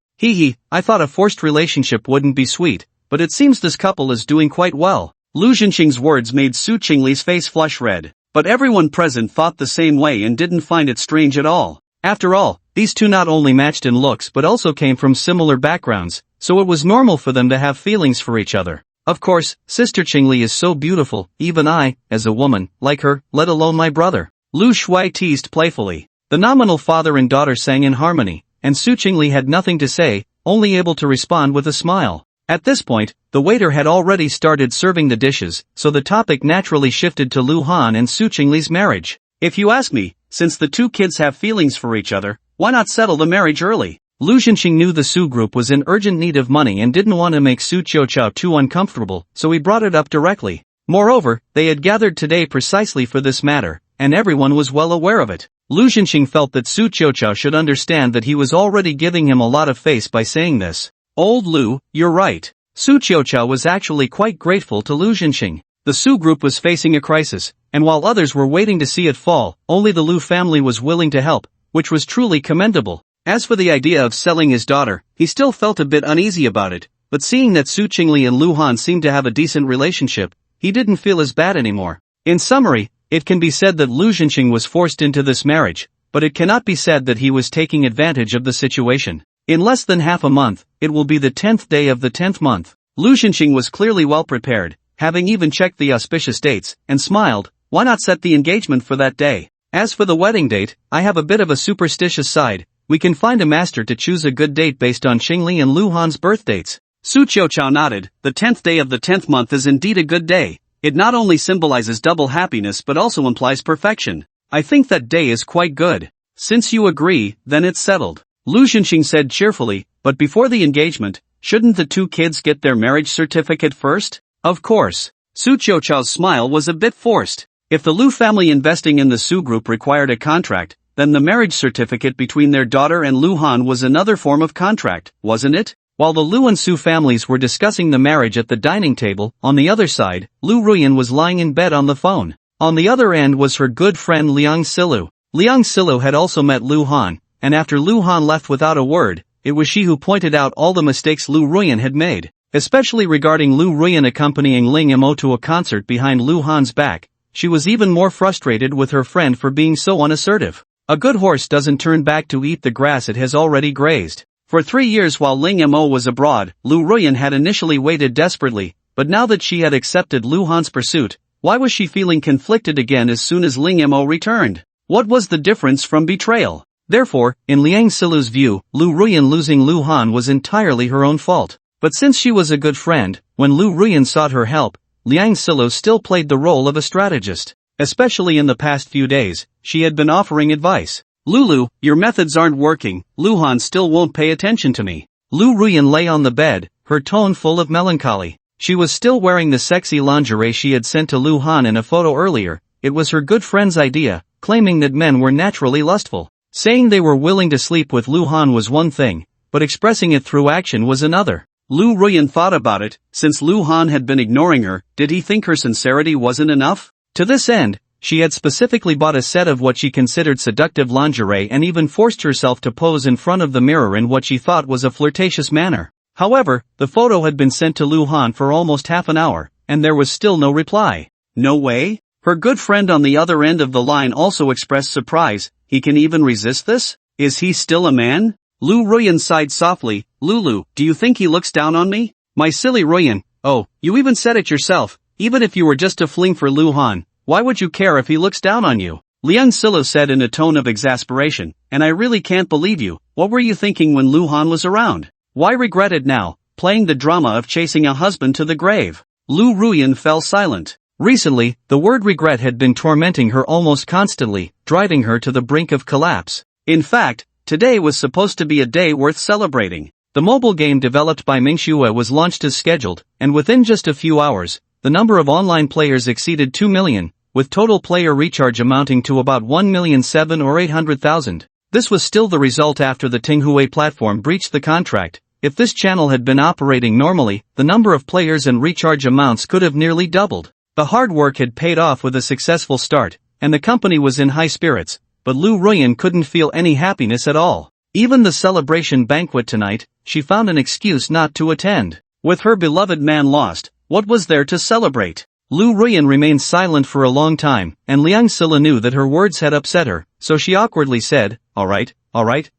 I thought a forced relationship wouldn't be sweet, but it seems this couple is doing quite well. Lu Zhenxing's words made Su Chingle's face flush red, but everyone present thought the same way and didn't find it strange at all. After all, these two not only matched in looks but also came from similar backgrounds, so it was normal for them to have feelings for each other. Of course, Sister Chingle is so beautiful, even I, as a woman, like her, let alone my brother. Lu Shui teased playfully. The nominal father and daughter sang in harmony, and Su Chingle had nothing to say, only able to respond with a smile. At this point, the waiter had already started serving the dishes, so the topic naturally shifted to Luhan and Su Chingle's marriage. If you ask me, since the two kids have feelings for each other, why not settle the marriage early? Lu Zhenxing knew the Su group was in urgent need of money and didn't want to make Su Qiuqiao too uncomfortable, so he brought it up directly. Moreover, they had gathered today precisely for this matter, and everyone was well aware of it. Lu Zhenxing felt that Su Qiuqiao should understand that he was already giving him a lot of face by saying this. Old Lu, you're right. Su Qiuqiao was actually quite grateful to Lu Zhenxing. The Su group was facing a crisis, and while others were waiting to see it fall, only the Lu family was willing to help, which was truly commendable. As for the idea of selling his daughter, he still felt a bit uneasy about it, but seeing that Su Chingle and Luhan seemed to have a decent relationship, he didn't feel as bad anymore. In summary, it can be said that Lu Zhenxing was forced into this marriage, but it cannot be said that he was taking advantage of the situation. In less than half a month, it will be the 10th day of the 10th month. Lu Zhenxing was clearly well prepared, having even checked the auspicious dates, and smiled. Why not set the engagement for that day? As for the wedding date, I have a bit of a superstitious side. We can find a master to choose a good date based on Chingle and Luhan's birth dates. Su Qiuqiao nodded. The 10th day of the 10th month is indeed a good day. It not only symbolizes double happiness but also implies perfection. I think that day is quite good. Since you agree, then it's settled. Lu Zhenxing said cheerfully, but before the engagement, shouldn't the two kids get their marriage certificate first? Of course. Su Qiuqiao's smile was a bit forced. If the Lu family investing in the Su group required a contract, then the marriage certificate between their daughter and Luhan was another form of contract, wasn't it? While the Lu and Su families were discussing the marriage at the dining table, on the other side, Lu Ruan was lying in bed on the phone. On the other end was her good friend Liang Silu. Liang Silu had also met Luhan, and after Luhan left without a word, it was she who pointed out all the mistakes Lu Ruan had made, especially regarding Lu Ruan accompanying Ling Mo to a concert behind Luhan's back. She was even more frustrated with her friend for being so unassertive. A good horse doesn't turn back to eat the grass it has already grazed. For 3 years while Ling Mo was abroad, Lu Ruan had initially waited desperately, but now that she had accepted Luhan's pursuit, why was she feeling conflicted again as soon as Ling Mo returned? What was the difference from betrayal? Therefore, in Liang Silu's view, Lu Ruyan losing Lu Han was entirely her own fault. But since she was a good friend, when Lu Ruyan sought her help, Liang Silu still played the role of a strategist. Especially in the past few days, she had been offering advice. Lulu, your methods aren't working, Lu Han still won't pay attention to me. Lu Ruyan lay on the bed, her tone full of melancholy. She was still wearing the sexy lingerie she had sent to Lu Han in a photo earlier. It was her good friend's idea, claiming that men were naturally lustful. Saying they were willing to sleep with Lu Han was one thing, but expressing it through action was another. Lu Ruyan thought about it. Since Lu Han had been ignoring her, did he think her sincerity wasn't enough? To this end, she had specifically bought a set of what she considered seductive lingerie and even forced herself to pose in front of the mirror in what she thought was a flirtatious manner. However, the photo had been sent to Lu Han for almost half an hour, and there was still no reply. No way? Her good friend on the other end of the line also expressed surprise. He can even resist this? Is he still a man? Lu Ruyan sighed softly. Lulu, do you think he looks down on me? My silly Ruyan, oh, you even said it yourself. Even if you were just a fling for Lu Han, why would you care if he looks down on you? Liang Silu said in a tone of exasperation, and I really can't believe you. What were you thinking when Lu Han was around? Why regret it now, playing the drama of chasing a husband to the grave? Lu Ruyan fell silent. Recently, the word regret had been tormenting her almost constantly, driving her to the brink of collapse. In fact, today was supposed to be a day worth celebrating. The mobile game developed by Manhwa was launched as scheduled, and within just a few hours, the number of online players exceeded 2 million, with total player recharge amounting to about 1,700,000 or 800,000. This was still the result after the Tinghua platform breached the contract. If this channel had been operating normally, the number of players and recharge amounts could have nearly doubled. The hard work had paid off with a successful start, and the company was in high spirits, but Lu Ruyan couldn't feel any happiness at all. Even the celebration banquet tonight, she found an excuse not to attend. With her beloved man lost, what was there to celebrate? Lu Ruyan remained silent for a long time, and Liang Silu knew that her words had upset her, so she awkwardly said, alright,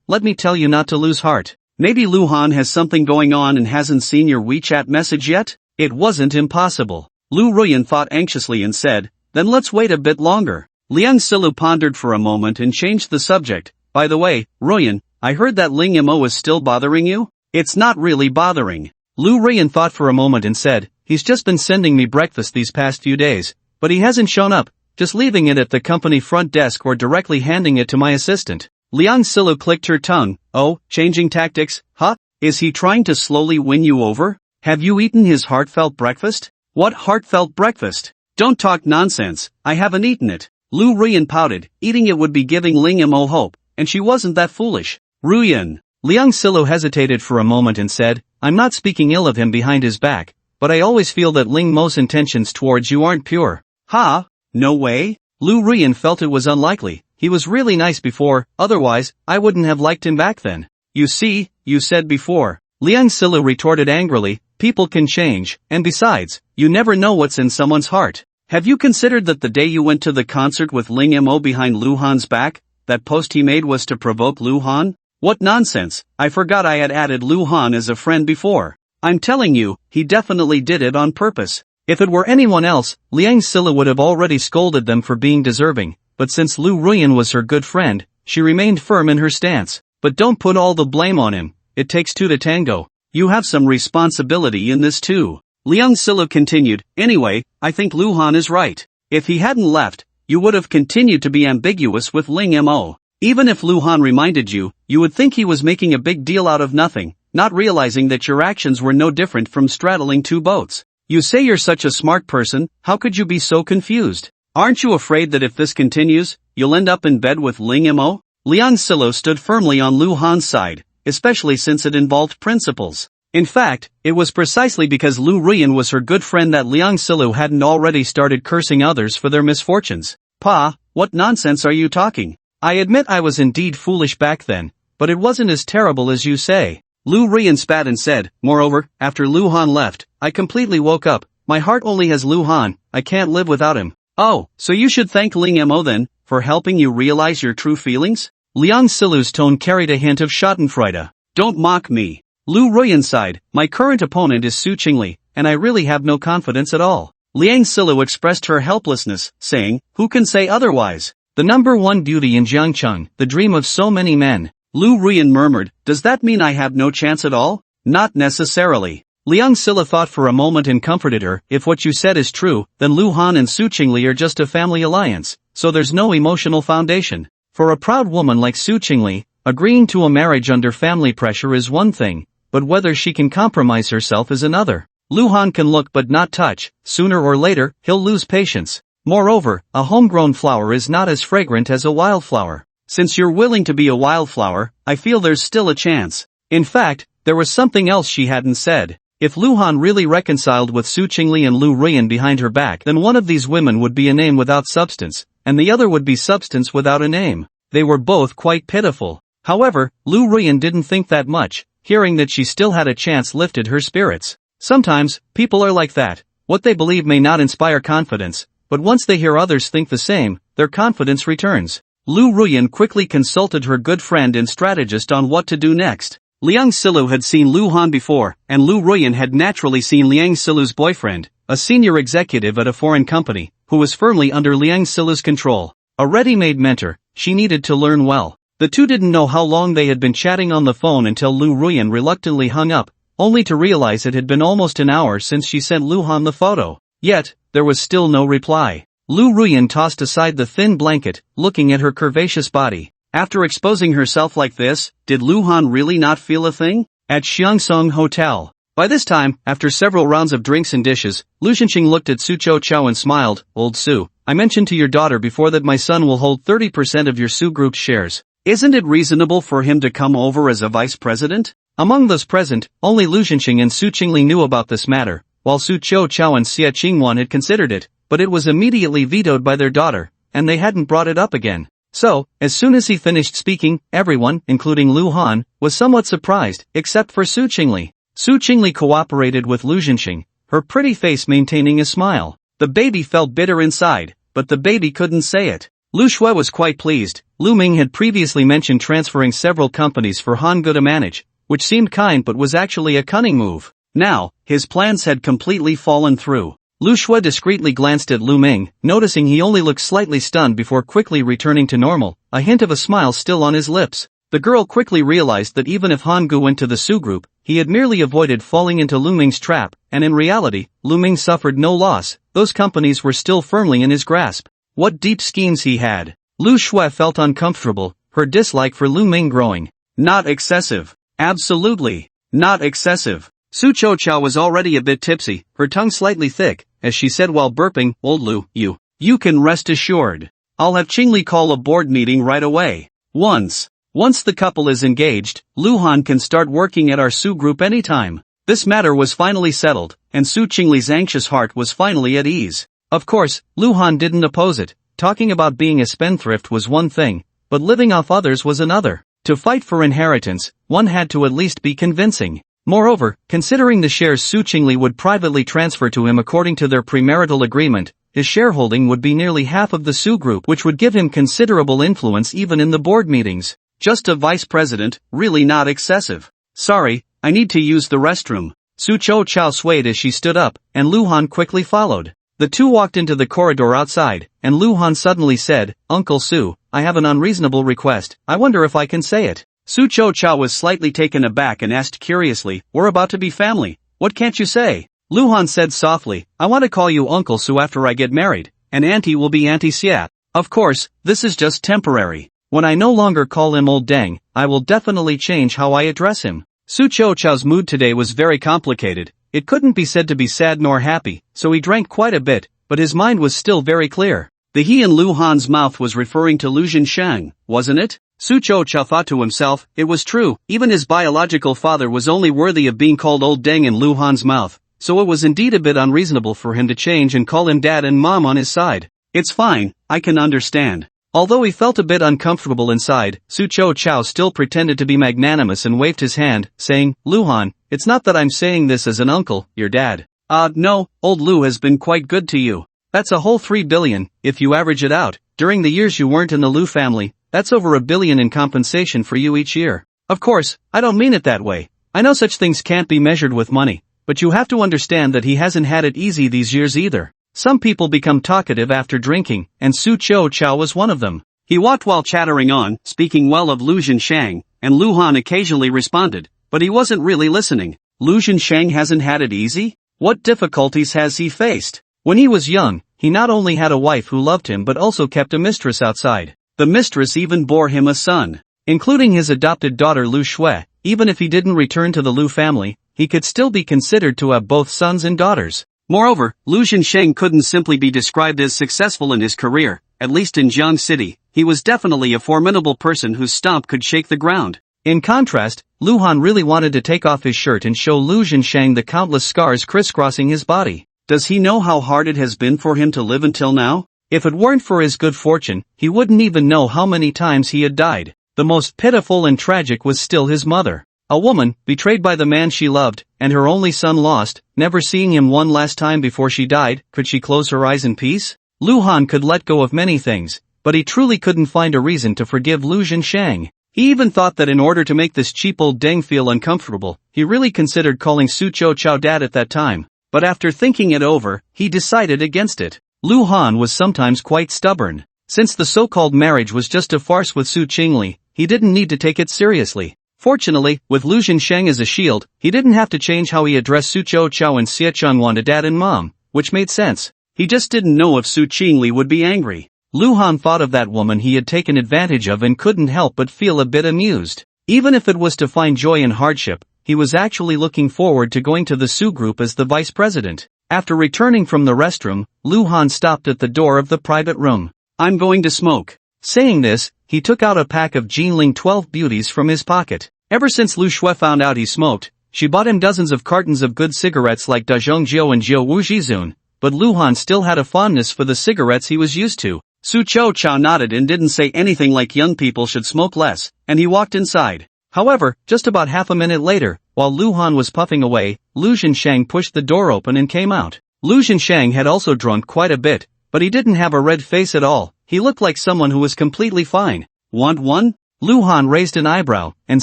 let me tell you not to lose heart. Maybe Lu Han has something going on and hasn't seen your WeChat message yet? It wasn't impossible. Lu Ruyan thought anxiously and said, then let's wait a bit longer. Liang Silu pondered for a moment and changed the subject. By the way, Ruyan, I heard that Ling Mo is still bothering you? It's not really bothering. Lu Ruyan thought for a moment and said, he's just been sending me breakfast these past few days, but he hasn't shown up, just leaving it at the company front desk or directly handing it to my assistant. Liang Silu clicked her tongue. Oh, changing tactics, huh? Is he trying to slowly win you over? Have you eaten his heartfelt breakfast? What heartfelt breakfast? Don't talk nonsense, I haven't eaten it. Lu Ruyan pouted. Eating it would be giving Ling Mo hope, and she wasn't that foolish. Ruyan. Liang Silu hesitated for a moment and said, I'm not speaking ill of him behind his back, but I always feel that Ling Mo's intentions towards you aren't pure. Ha? No way? Lu Ruyan felt it was unlikely. He was really nice before, otherwise, I wouldn't have liked him back then. You see, you said before. Liang Silu retorted angrily, people can change, and besides, you never know what's in someone's heart. Have you considered that the day you went to the concert with Ling Mo behind Lu Han's back, that post he made was to provoke Lu Han? What nonsense, I forgot I had added Lu Han as a friend before. I'm telling you, he definitely did it on purpose. If it were anyone else, Liang Silu would have already scolded them for being deserving, but since Lu Ruyan was her good friend, she remained firm in her stance. But don't put all the blame on him, it takes two to tango. You have some responsibility in this too. Liang Silu continued, anyway, I think Lu Han is right. If he hadn't left, you would have continued to be ambiguous with Ling Mo. Even if Lu Han reminded you, you would think he was making a big deal out of nothing, not realizing that your actions were no different from straddling two boats. You say you're such a smart person, how could you be so confused? Aren't you afraid that if this continues, you'll end up in bed with Ling Mo? Liang Silu stood firmly on Lu Han's side, especially since it involved principles. In fact, it was precisely because Lu Ruyan was her good friend that Liang Silu hadn't already started cursing others for their misfortunes. Pa, what nonsense are you talking? I admit I was indeed foolish back then, but it wasn't as terrible as you say. Lu Ruyan spat and said, moreover, after Lu Han left, I completely woke up. My heart only has Lu Han, I can't live without him. Oh, so you should thank Ling Mo then, for helping you realize your true feelings? Liang Silu's tone carried a hint of schadenfreude. Don't mock me. Lu Ruyan sighed, my current opponent is Su Chingle, and I really have no confidence at all. Liang Silu expressed her helplessness, saying, who can say otherwise? The number one beauty in Jiangcheng, the dream of so many men. Lu Ruan murmured, does that mean I have no chance at all? Not necessarily. Liang Silla thought for a moment and comforted her, if what you said is true, then Lu Han and Su Chingle are just a family alliance, so there's no emotional foundation. For a proud woman like Su Chingle, agreeing to a marriage under family pressure is one thing, but whether she can compromise herself is another. Lu Han can look but not touch, sooner or later, he'll lose patience. Moreover, a homegrown flower is not as fragrant as a wildflower. Since you're willing to be a wildflower, I feel there's still a chance. In fact, there was something else she hadn't said. If Lu Han really reconciled with Su Chingle and Lu Ruan behind her back, then one of these women would be a name without substance, and the other would be substance without a name. They were both quite pitiful. However, Lu Ruan didn't think that much. Hearing that she still had a chance lifted her spirits. Sometimes, people are like that. What they believe may not inspire confidence, but once they hear others think the same, their confidence returns. Lu Ruan quickly consulted her good friend and strategist on what to do next. Liang Silu had seen Lu Han before, and Lu Ruan had naturally seen Liang Silu's boyfriend, a senior executive at a foreign company, who was firmly under Liang Silu's control. A ready-made mentor, she needed to learn well. The two didn't know how long they had been chatting on the phone until Lu Ruan reluctantly hung up, only to realize it had been almost an hour since she sent Lu Han the photo. Yet, there was still no reply. Lu Ruan tossed aside the thin blanket, looking at her curvaceous body. After exposing herself like this, did Lu Han really not feel a thing? At Xiangsong Hotel. By this time, after several rounds of drinks and dishes, Lu Xinqing looked at Su Chao and smiled, Old Su, I mentioned to your daughter before that my son will hold 30% of your Su Group's shares. Isn't it reasonable for him to come over as a vice president? Among those present, only Lu Xinqing and Su Chingle knew about this matter, while Su Chao and Xia Qingwan had considered it, but it was immediately vetoed by their daughter, and they hadn't brought it up again. So, as soon as he finished speaking, everyone, including Lu Han, was somewhat surprised, except for Su Chingle. Su Chingle cooperated with Lu Xinqing, her pretty face maintaining a smile. The baby felt bitter inside, but the baby couldn't say it. Lu Shui was quite pleased. Lu Ming had previously mentioned transferring several companies for Han Ge to manage, which seemed kind but was actually a cunning move. Now, his plans had completely fallen through. Lu Shui discreetly glanced at Lu Ming, noticing he only looked slightly stunned before quickly returning to normal, a hint of a smile still on his lips. The girl quickly realized that even if Han Ge went to the Su Group, he had merely avoided falling into Lu Ming's trap, and in reality, Lu Ming suffered no loss. Those companies were still firmly in his grasp. What deep schemes he had. Lu Shui felt uncomfortable, her dislike for Lu Ming growing. Not excessive. Absolutely. Not excessive. Su Chao was already a bit tipsy, her tongue slightly thick, as she said while burping, Old Lu, you can rest assured. I'll have Qingli call a board meeting right away. Once the couple is engaged, Lu Han can start working at our Su Group anytime. This matter was finally settled, and Su Qingli's anxious heart was finally at ease. Of course, Lu Han didn't oppose it. Talking about being a spendthrift was one thing, but living off others was another. To fight for inheritance, one had to at least be convincing. Moreover, considering the shares Su Chingle would privately transfer to him according to their premarital agreement, his shareholding would be nearly half of the Su Group, which would give him considerable influence even in the board meetings. Just a vice president, really not excessive. Sorry, I need to use the restroom. Su Chao swayed as she stood up, and Lu Han quickly followed. The two walked into the corridor outside, and Lu Han suddenly said, Uncle Su, I have an unreasonable request, I wonder if I can say it. Su Chao was slightly taken aback and asked curiously, we're about to be family, what can't you say? Lu Han said softly, I want to call you Uncle Su after I get married, and Auntie will be Auntie Xia. Of course, this is just temporary. When I no longer call him Old Deng, I will definitely change how I address him. Su Chao's mood today was very complicated. It couldn't be said to be sad nor happy, so he drank quite a bit, but his mind was still very clear. The he in Lu Han's mouth was referring to Lu Xinsheng, wasn't it? Su Chao thought to himself, it was true, even his biological father was only worthy of being called Old Deng in Lu Han's mouth, so it was indeed a bit unreasonable for him to change and call him Dad and Mom on his side. It's fine, I can understand. Although he felt a bit uncomfortable inside, Su Chao still pretended to be magnanimous and waved his hand, saying, Lu Han, it's not that I'm saying this as an uncle, your dad. No, old Lu has been quite good to you. That's a whole 3 billion, if you average it out. During the years you weren't in the Lu family, that's over 1 billion in compensation for you each year. Of course, I don't mean it that way. I know such things can't be measured with money, but you have to understand that he hasn't had it easy these years either. Some people become talkative after drinking, and Su Chao was one of them. He walked while chattering on, speaking well of Lu Zhenshang, and Lu Han occasionally responded, but he wasn't really listening. Lu Zhenshang hasn't had it easy? What difficulties has he faced? When he was young, he not only had a wife who loved him but also kept a mistress outside. The mistress even bore him a son, including his adopted daughter Lu Shui. Even if he didn't return to the Lu family, he could still be considered to have both sons and daughters. Moreover, Lu Zhensheng couldn't simply be described as successful in his career, at least in Jiang City. He was definitely a formidable person whose stomp could shake the ground. In contrast, Lu Han really wanted to take off his shirt and show Lu Zhensheng the countless scars crisscrossing his body. Does he know how hard it has been for him to live until now? If it weren't for his good fortune, he wouldn't even know how many times he had died. The most pitiful and tragic was still his mother. A woman, betrayed by the man she loved, and her only son lost, never seeing him one last time before she died. Could she close her eyes in peace? Lu Han could let go of many things, but he truly couldn't find a reason to forgive Lu Zhensheng. He even thought that in order to make this cheap old deng feel uncomfortable, he really considered calling Su Chao dad at that time. But after thinking it over, he decided against it. Lu Han was sometimes quite stubborn. Since the so-called marriage was just a farce with Su Chingle, he didn't need to take it seriously. Fortunately, with Lu Zhensheng as a shield, he didn't have to change how he addressed Su Chao and Xie Changwan to dad and mom, which made sense. He just didn't know if Su Chingle would be angry. Lu Han thought of that woman he had taken advantage of and couldn't help but feel a bit amused. Even if it was to find joy in hardship, he was actually looking forward to going to the Su group as the vice president. After returning from the restroom, Lu Han stopped at the door of the private room. "I'm going to smoke." Saying this, he took out a pack of Jinling 12 Beauties from his pocket. Ever since Lu Shui found out he smoked, she bought him dozens of cartons of good cigarettes like Dazhong Jiu and Jiu Wu Jizun, but Lu Han still had a fondness for the cigarettes he was used to. Su Chao nodded and didn't say anything like young people should smoke less, and he walked inside. However, just about half a minute later, while Lu Han was puffing away, Lu Zhensheng pushed the door open and came out. Lu Zhensheng had also drunk quite a bit, but he didn't have a red face at all. He looked like someone who was completely fine. "Want one?" Lu Han raised an eyebrow, and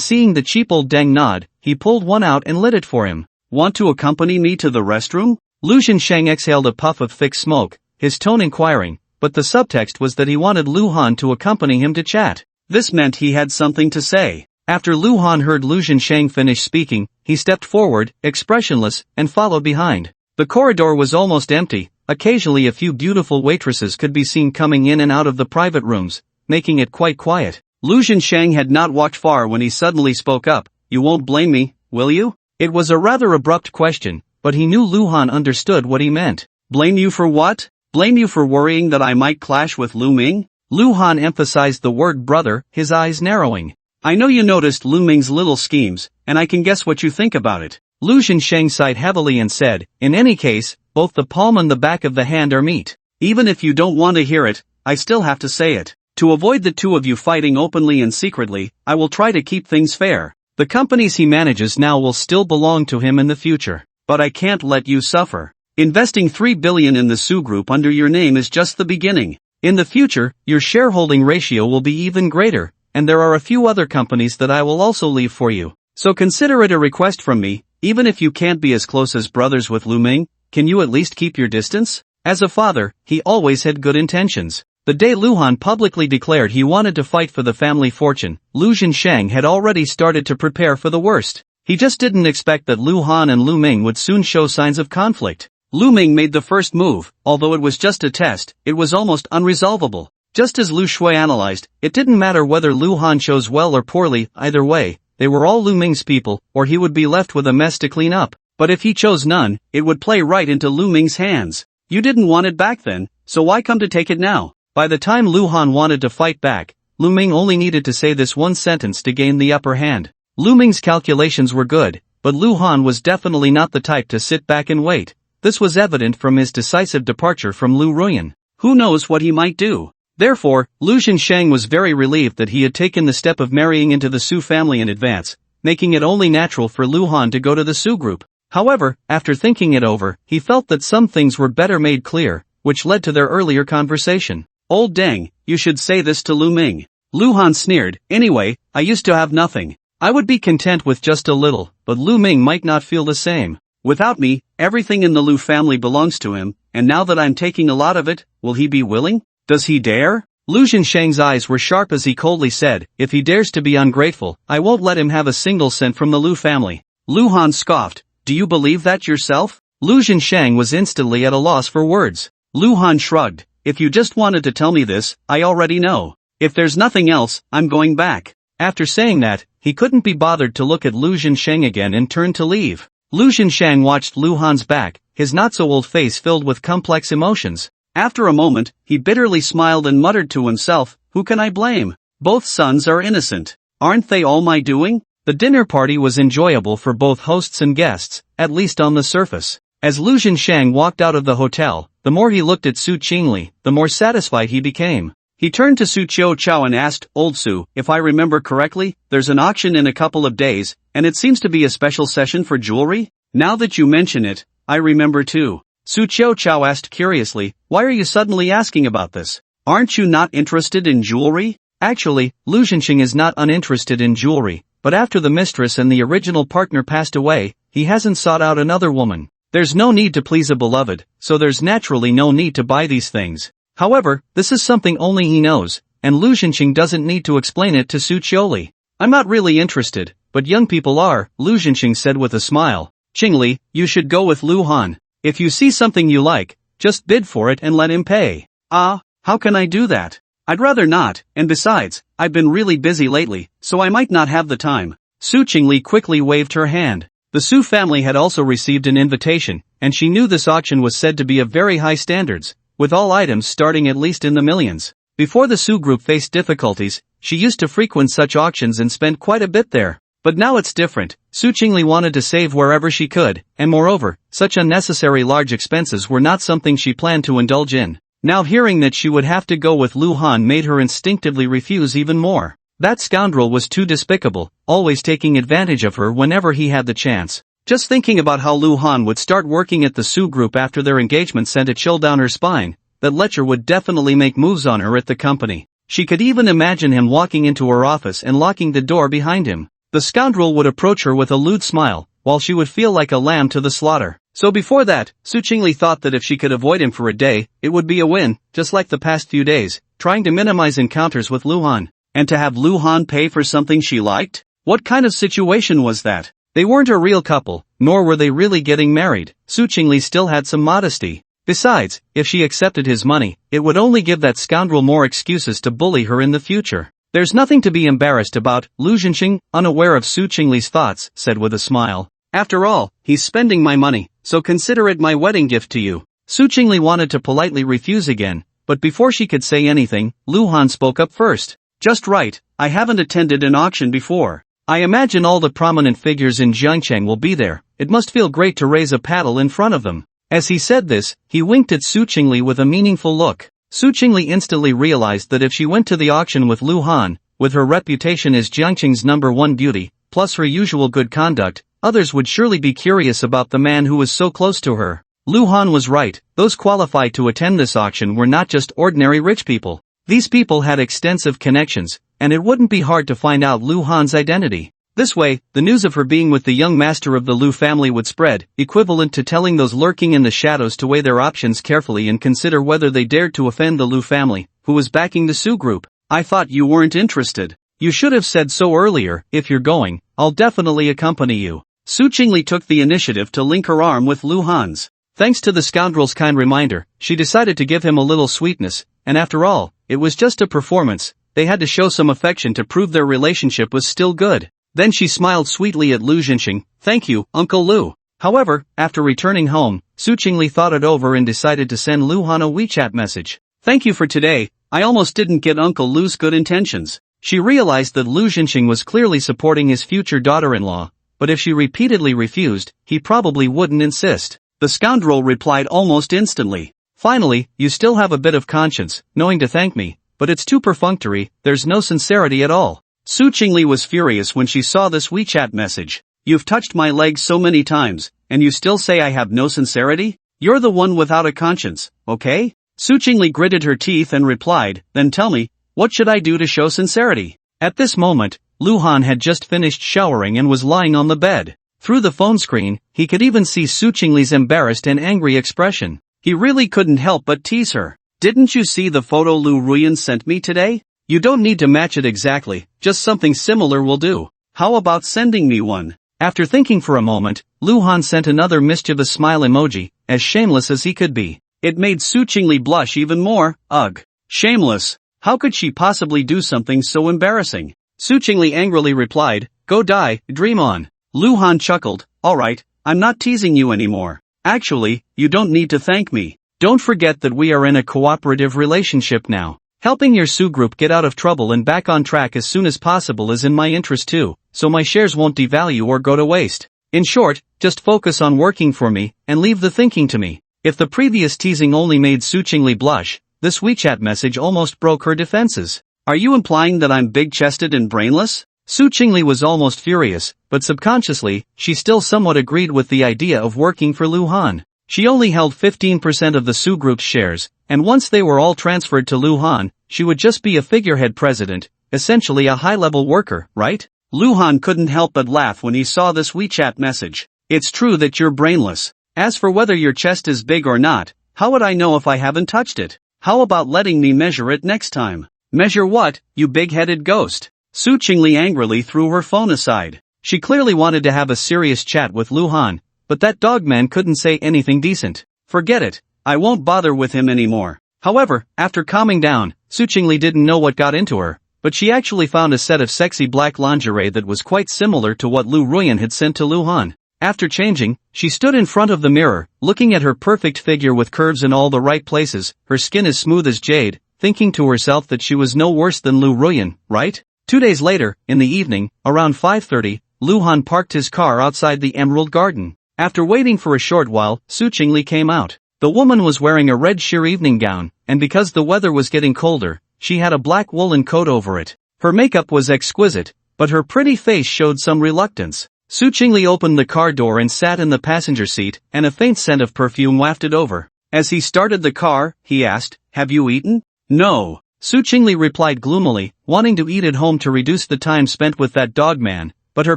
seeing the cheap old deng nod, he pulled one out and lit it for him. "Want to accompany me to the restroom?" Lu Zhensheng exhaled a puff of thick smoke, his tone inquiring, but the subtext was that he wanted Lu Han to accompany him to chat. This meant he had something to say. After Lu Han heard Lu Zhensheng finish speaking, he stepped forward, expressionless, and followed behind. The corridor was almost empty. Occasionally a few beautiful waitresses could be seen coming in and out of the private rooms, making it quite quiet. Lu Zhensheng had not walked far when he suddenly spoke up. "You won't blame me, will you?" It was a rather abrupt question, but he knew Lu Han understood what he meant. "Blame you for what? Blame you for worrying that I might clash with Lu Ming?" Lu Han emphasized the word brother, his eyes narrowing. "I know you noticed Lu Ming's little schemes, and I can guess what you think about it." Lu Zhensheng sighed heavily and said, "In any case, both the palm and the back of the hand are meat. Even if you don't want to hear it, I still have to say it. To avoid the two of you fighting openly and secretly, I will try to keep things fair. The companies he manages now will still belong to him in the future. But I can't let you suffer. Investing 3 billion in the Su Group under your name is just the beginning. In the future, your shareholding ratio will be even greater, and there are a few other companies that I will also leave for you. So consider it a request from me, even if you can't be as close as brothers with Lu Ming, can you at least keep your distance?" As a father, he always had good intentions. The day Lu Han publicly declared he wanted to fight for the family fortune, Lu Zhensheng had already started to prepare for the worst. He just didn't expect that Lu Han and Lu Ming would soon show signs of conflict. Lu Ming made the first move. Although it was just a test, it was almost unresolvable. Just as Lu Shui analyzed, it didn't matter whether Lu Han chose well or poorly, either way, they were all Lu Ming's people, or he would be left with a mess to clean up. But if he chose none, it would play right into Lu Ming's hands. You didn't want it back then, so why come to take it now? By the time Lu Han wanted to fight back, Lu Ming only needed to say this one sentence to gain the upper hand. Lu Ming's calculations were good, but Lu Han was definitely not the type to sit back and wait. This was evident from his decisive departure from Lu Ruan. Who knows what he might do? Therefore, Lu Zhensheng was very relieved that he had taken the step of marrying into the Su family in advance, making it only natural for Lu Han to go to the Su group. However, after thinking it over, he felt that some things were better made clear, which led to their earlier conversation. "Old Deng, you should say this to Lu Ming." Lu Han sneered, "Anyway, I used to have nothing. I would be content with just a little, but Lu Ming might not feel the same. Without me, everything in the Lu family belongs to him, and now that I'm taking a lot of it, will he be willing? Does he dare? Lu Zhensheng's eyes were sharp as he coldly said, if he dares to be ungrateful, I won't let him have a single cent from the Lu family. Lu Han scoffed, do you believe that yourself? Lu Zhensheng was instantly at a loss for words. Lu Han shrugged, if you just wanted to tell me this, I already know. If there's nothing else, I'm going back. After saying that, he couldn't be bothered to look at Lu Zhensheng again and turned to leave. Lu Zhensheng watched Lu Han's back, his not-so-old face filled with complex emotions. After a moment, he bitterly smiled and muttered to himself, who can I blame? Both sons are innocent. Aren't they all my doing? The dinner party was enjoyable for both hosts and guests, at least on the surface. As Lu Zhensheng walked out of the hotel, the more he looked at Su Chingle, the more satisfied he became. He turned to Su Chao and asked, Old Su, if I remember correctly, there's an auction in a couple of days, and it seems to be a special session for jewelry? Now that you mention it, I remember too. Su Chao asked curiously, why are you suddenly asking about this? Aren't you not interested in jewelry? Actually, Lu Zhensheng is not uninterested in jewelry, but after the mistress and the original partner passed away, he hasn't sought out another woman. There's no need to please a beloved, so there's naturally no need to buy these things. However, this is something only he knows, and Lu Zhensheng doesn't need to explain it to Su Chingle. I'm not really interested, but young people are, Lu Zhensheng said with a smile. Chingle, you should go with Lu Han. If you see something you like, just bid for it and let him pay. Ah, how can I do that? I'd rather not, and besides, I've been really busy lately, so I might not have the time. Su Chingle quickly waved her hand. The Su family had also received an invitation, and she knew this auction was said to be of very high standards, with all items starting at least in the millions. Before the Su group faced difficulties, she used to frequent such auctions and spent quite a bit there. But now it's different. Su Chingle wanted to save wherever she could, and moreover, such unnecessary large expenses were not something she planned to indulge in. Now hearing that she would have to go with Lu Han made her instinctively refuse even more. That scoundrel was too despicable, always taking advantage of her whenever he had the chance. Just thinking about how Lu Han would start working at the Su group after their engagement sent a chill down her spine. That Letcher would definitely make moves on her at the company. She could even imagine him walking into her office and locking the door behind him. The scoundrel would approach her with a lewd smile, while she would feel like a lamb to the slaughter. So before that, Su Chingle thought that if she could avoid him for a day, it would be a win, just like the past few days, trying to minimize encounters with Lu Han. And to have Lu Han pay for something she liked? What kind of situation was that? They weren't a real couple, nor were they really getting married. Su Chingle still had some modesty. Besides, if she accepted his money, it would only give that scoundrel more excuses to bully her in the future. There's nothing to be embarrassed about, Lu Zhensheng, unaware of Su Chingle's thoughts, said with a smile. After all, he's spending my money, so consider it my wedding gift to you. Su Chingle wanted to politely refuse again, but before she could say anything, Lu Han spoke up first. Just right, I haven't attended an auction before. I imagine all the prominent figures in Jiangcheng will be there. It must feel great to raise a paddle in front of them. As he said this, he winked at Su Chingle with a meaningful look. Su Chingle instantly realized that if she went to the auction with Lu Han, with her reputation as Jiangcheng's #1 beauty, plus her usual good conduct, others would surely be curious about the man who was so close to her. Lu Han was right, those qualified to attend this auction were not just ordinary rich people. These people had extensive connections, and it wouldn't be hard to find out Lu Han's identity. This way, the news of her being with the young master of the Lu family would spread, equivalent to telling those lurking in the shadows to weigh their options carefully and consider whether they dared to offend the Lu family, who was backing the Su group. I thought you weren't interested. You should have said so earlier. If you're going, I'll definitely accompany you. Su Chingle took the initiative to link her arm with Lu Han's. Thanks to the scoundrel's kind reminder, she decided to give him a little sweetness, and after all, it was just a performance. They had to show some affection to prove their relationship was still good. Then she smiled sweetly at Lu Zhensheng. Thank you, Uncle Lu. However, after returning home, Su Chingle thought it over and decided to send Lu Han a WeChat message. Thank you for today, I almost didn't get Uncle Lu's good intentions. She realized that Lu Zhensheng was clearly supporting his future daughter-in-law, but if she repeatedly refused, he probably wouldn't insist. The scoundrel replied almost instantly. Finally, you still have a bit of conscience, knowing to thank me, but it's too perfunctory, there's no sincerity at all. Su Chingle was furious when she saw this WeChat message. You've touched my legs so many times, and you still say I have no sincerity? You're the one without a conscience, okay? Su Chingle gritted her teeth and replied, then tell me, what should I do to show sincerity? At this moment, Lu Han had just finished showering and was lying on the bed. Through the phone screen, he could even see Su Chingle's embarrassed and angry expression. He really couldn't help but tease her. "Didn't you see the photo Ruan sent me today? You don't need to match it exactly, just something similar will do. How about sending me one?" After thinking for a moment, Luhan sent another mischievous smile emoji, as shameless as he could be. It made Su Chingle blush even more. Ugh. Shameless. How could she possibly do something so embarrassing? Su Chingle angrily replied, "Go die, dream on." Luhan chuckled, "Alright, I'm not teasing you anymore. Actually, you don't need to thank me. Don't forget that we are in a cooperative relationship now. Helping your Su group get out of trouble and back on track as soon as possible is in my interest too, so my shares won't devalue or go to waste. In short, just focus on working for me, and leave the thinking to me." If the previous teasing only made Su Chingle blush, this WeChat message almost broke her defenses. "Are you implying that I'm big-chested and brainless?" Su Chingle was almost furious, but subconsciously, she still somewhat agreed with the idea of working for Luhan. She only held 15% of the Su group's shares, and once they were all transferred to Luhan, she would just be a figurehead president, essentially a high-level worker, right? Luhan couldn't help but laugh when he saw this WeChat message. "It's true that you're brainless. As for whether your chest is big or not, how would I know if I haven't touched it? How about letting me measure it next time?" "Measure what, you big-headed ghost?" Su Chingle angrily threw her phone aside. She clearly wanted to have a serious chat with Luhan, but that dogman couldn't say anything decent. "Forget it, I won't bother with him anymore." However, after calming down, Su Chingle didn't know what got into her, but she actually found a set of sexy black lingerie that was quite similar to what Ruan had sent to Luhan. After changing, she stood in front of the mirror, looking at her perfect figure with curves in all the right places, her skin as smooth as jade, thinking to herself that she was no worse than Ruan, right? 2 days later, in the evening, around 5:30, Luhan parked his car outside the Emerald Garden. After waiting for a short while, Su Chingle came out. The woman was wearing a red sheer evening gown, and because the weather was getting colder, she had a black woolen coat over it. Her makeup was exquisite, but her pretty face showed some reluctance. Su Chingle opened the car door and sat in the passenger seat, and a faint scent of perfume wafted over. As he started the car, he asked, "Have you eaten?" "No." Su Chingle replied gloomily, wanting to eat at home to reduce the time spent with that dogman, but her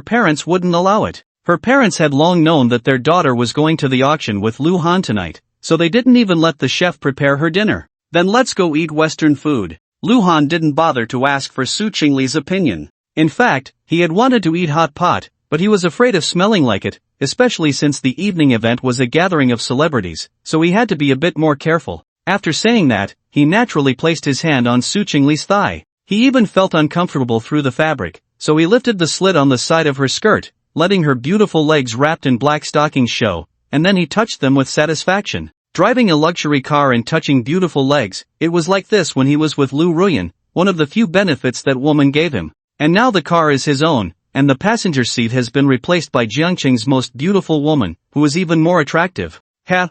parents wouldn't allow it. Her parents had long known that their daughter was going to the auction with Luhan tonight, so they didn't even let the chef prepare her dinner. "Then let's go eat Western food." Luhan didn't bother to ask for Su Chingle's opinion. In fact, he had wanted to eat hot pot, but he was afraid of smelling like it, especially since the evening event was a gathering of celebrities, so he had to be a bit more careful. After saying that, he naturally placed his hand on Su Chingle's thigh. He even felt uncomfortable through the fabric, so he lifted the slit on the side of her skirt, letting her beautiful legs wrapped in black stockings show, and then he touched them with satisfaction. Driving a luxury car and touching beautiful legs, it was like this when he was with Ruan, one of the few benefits that woman gave him. And now the car is his own, and the passenger seat has been replaced by Jiangqing's most beautiful woman, who is even more attractive.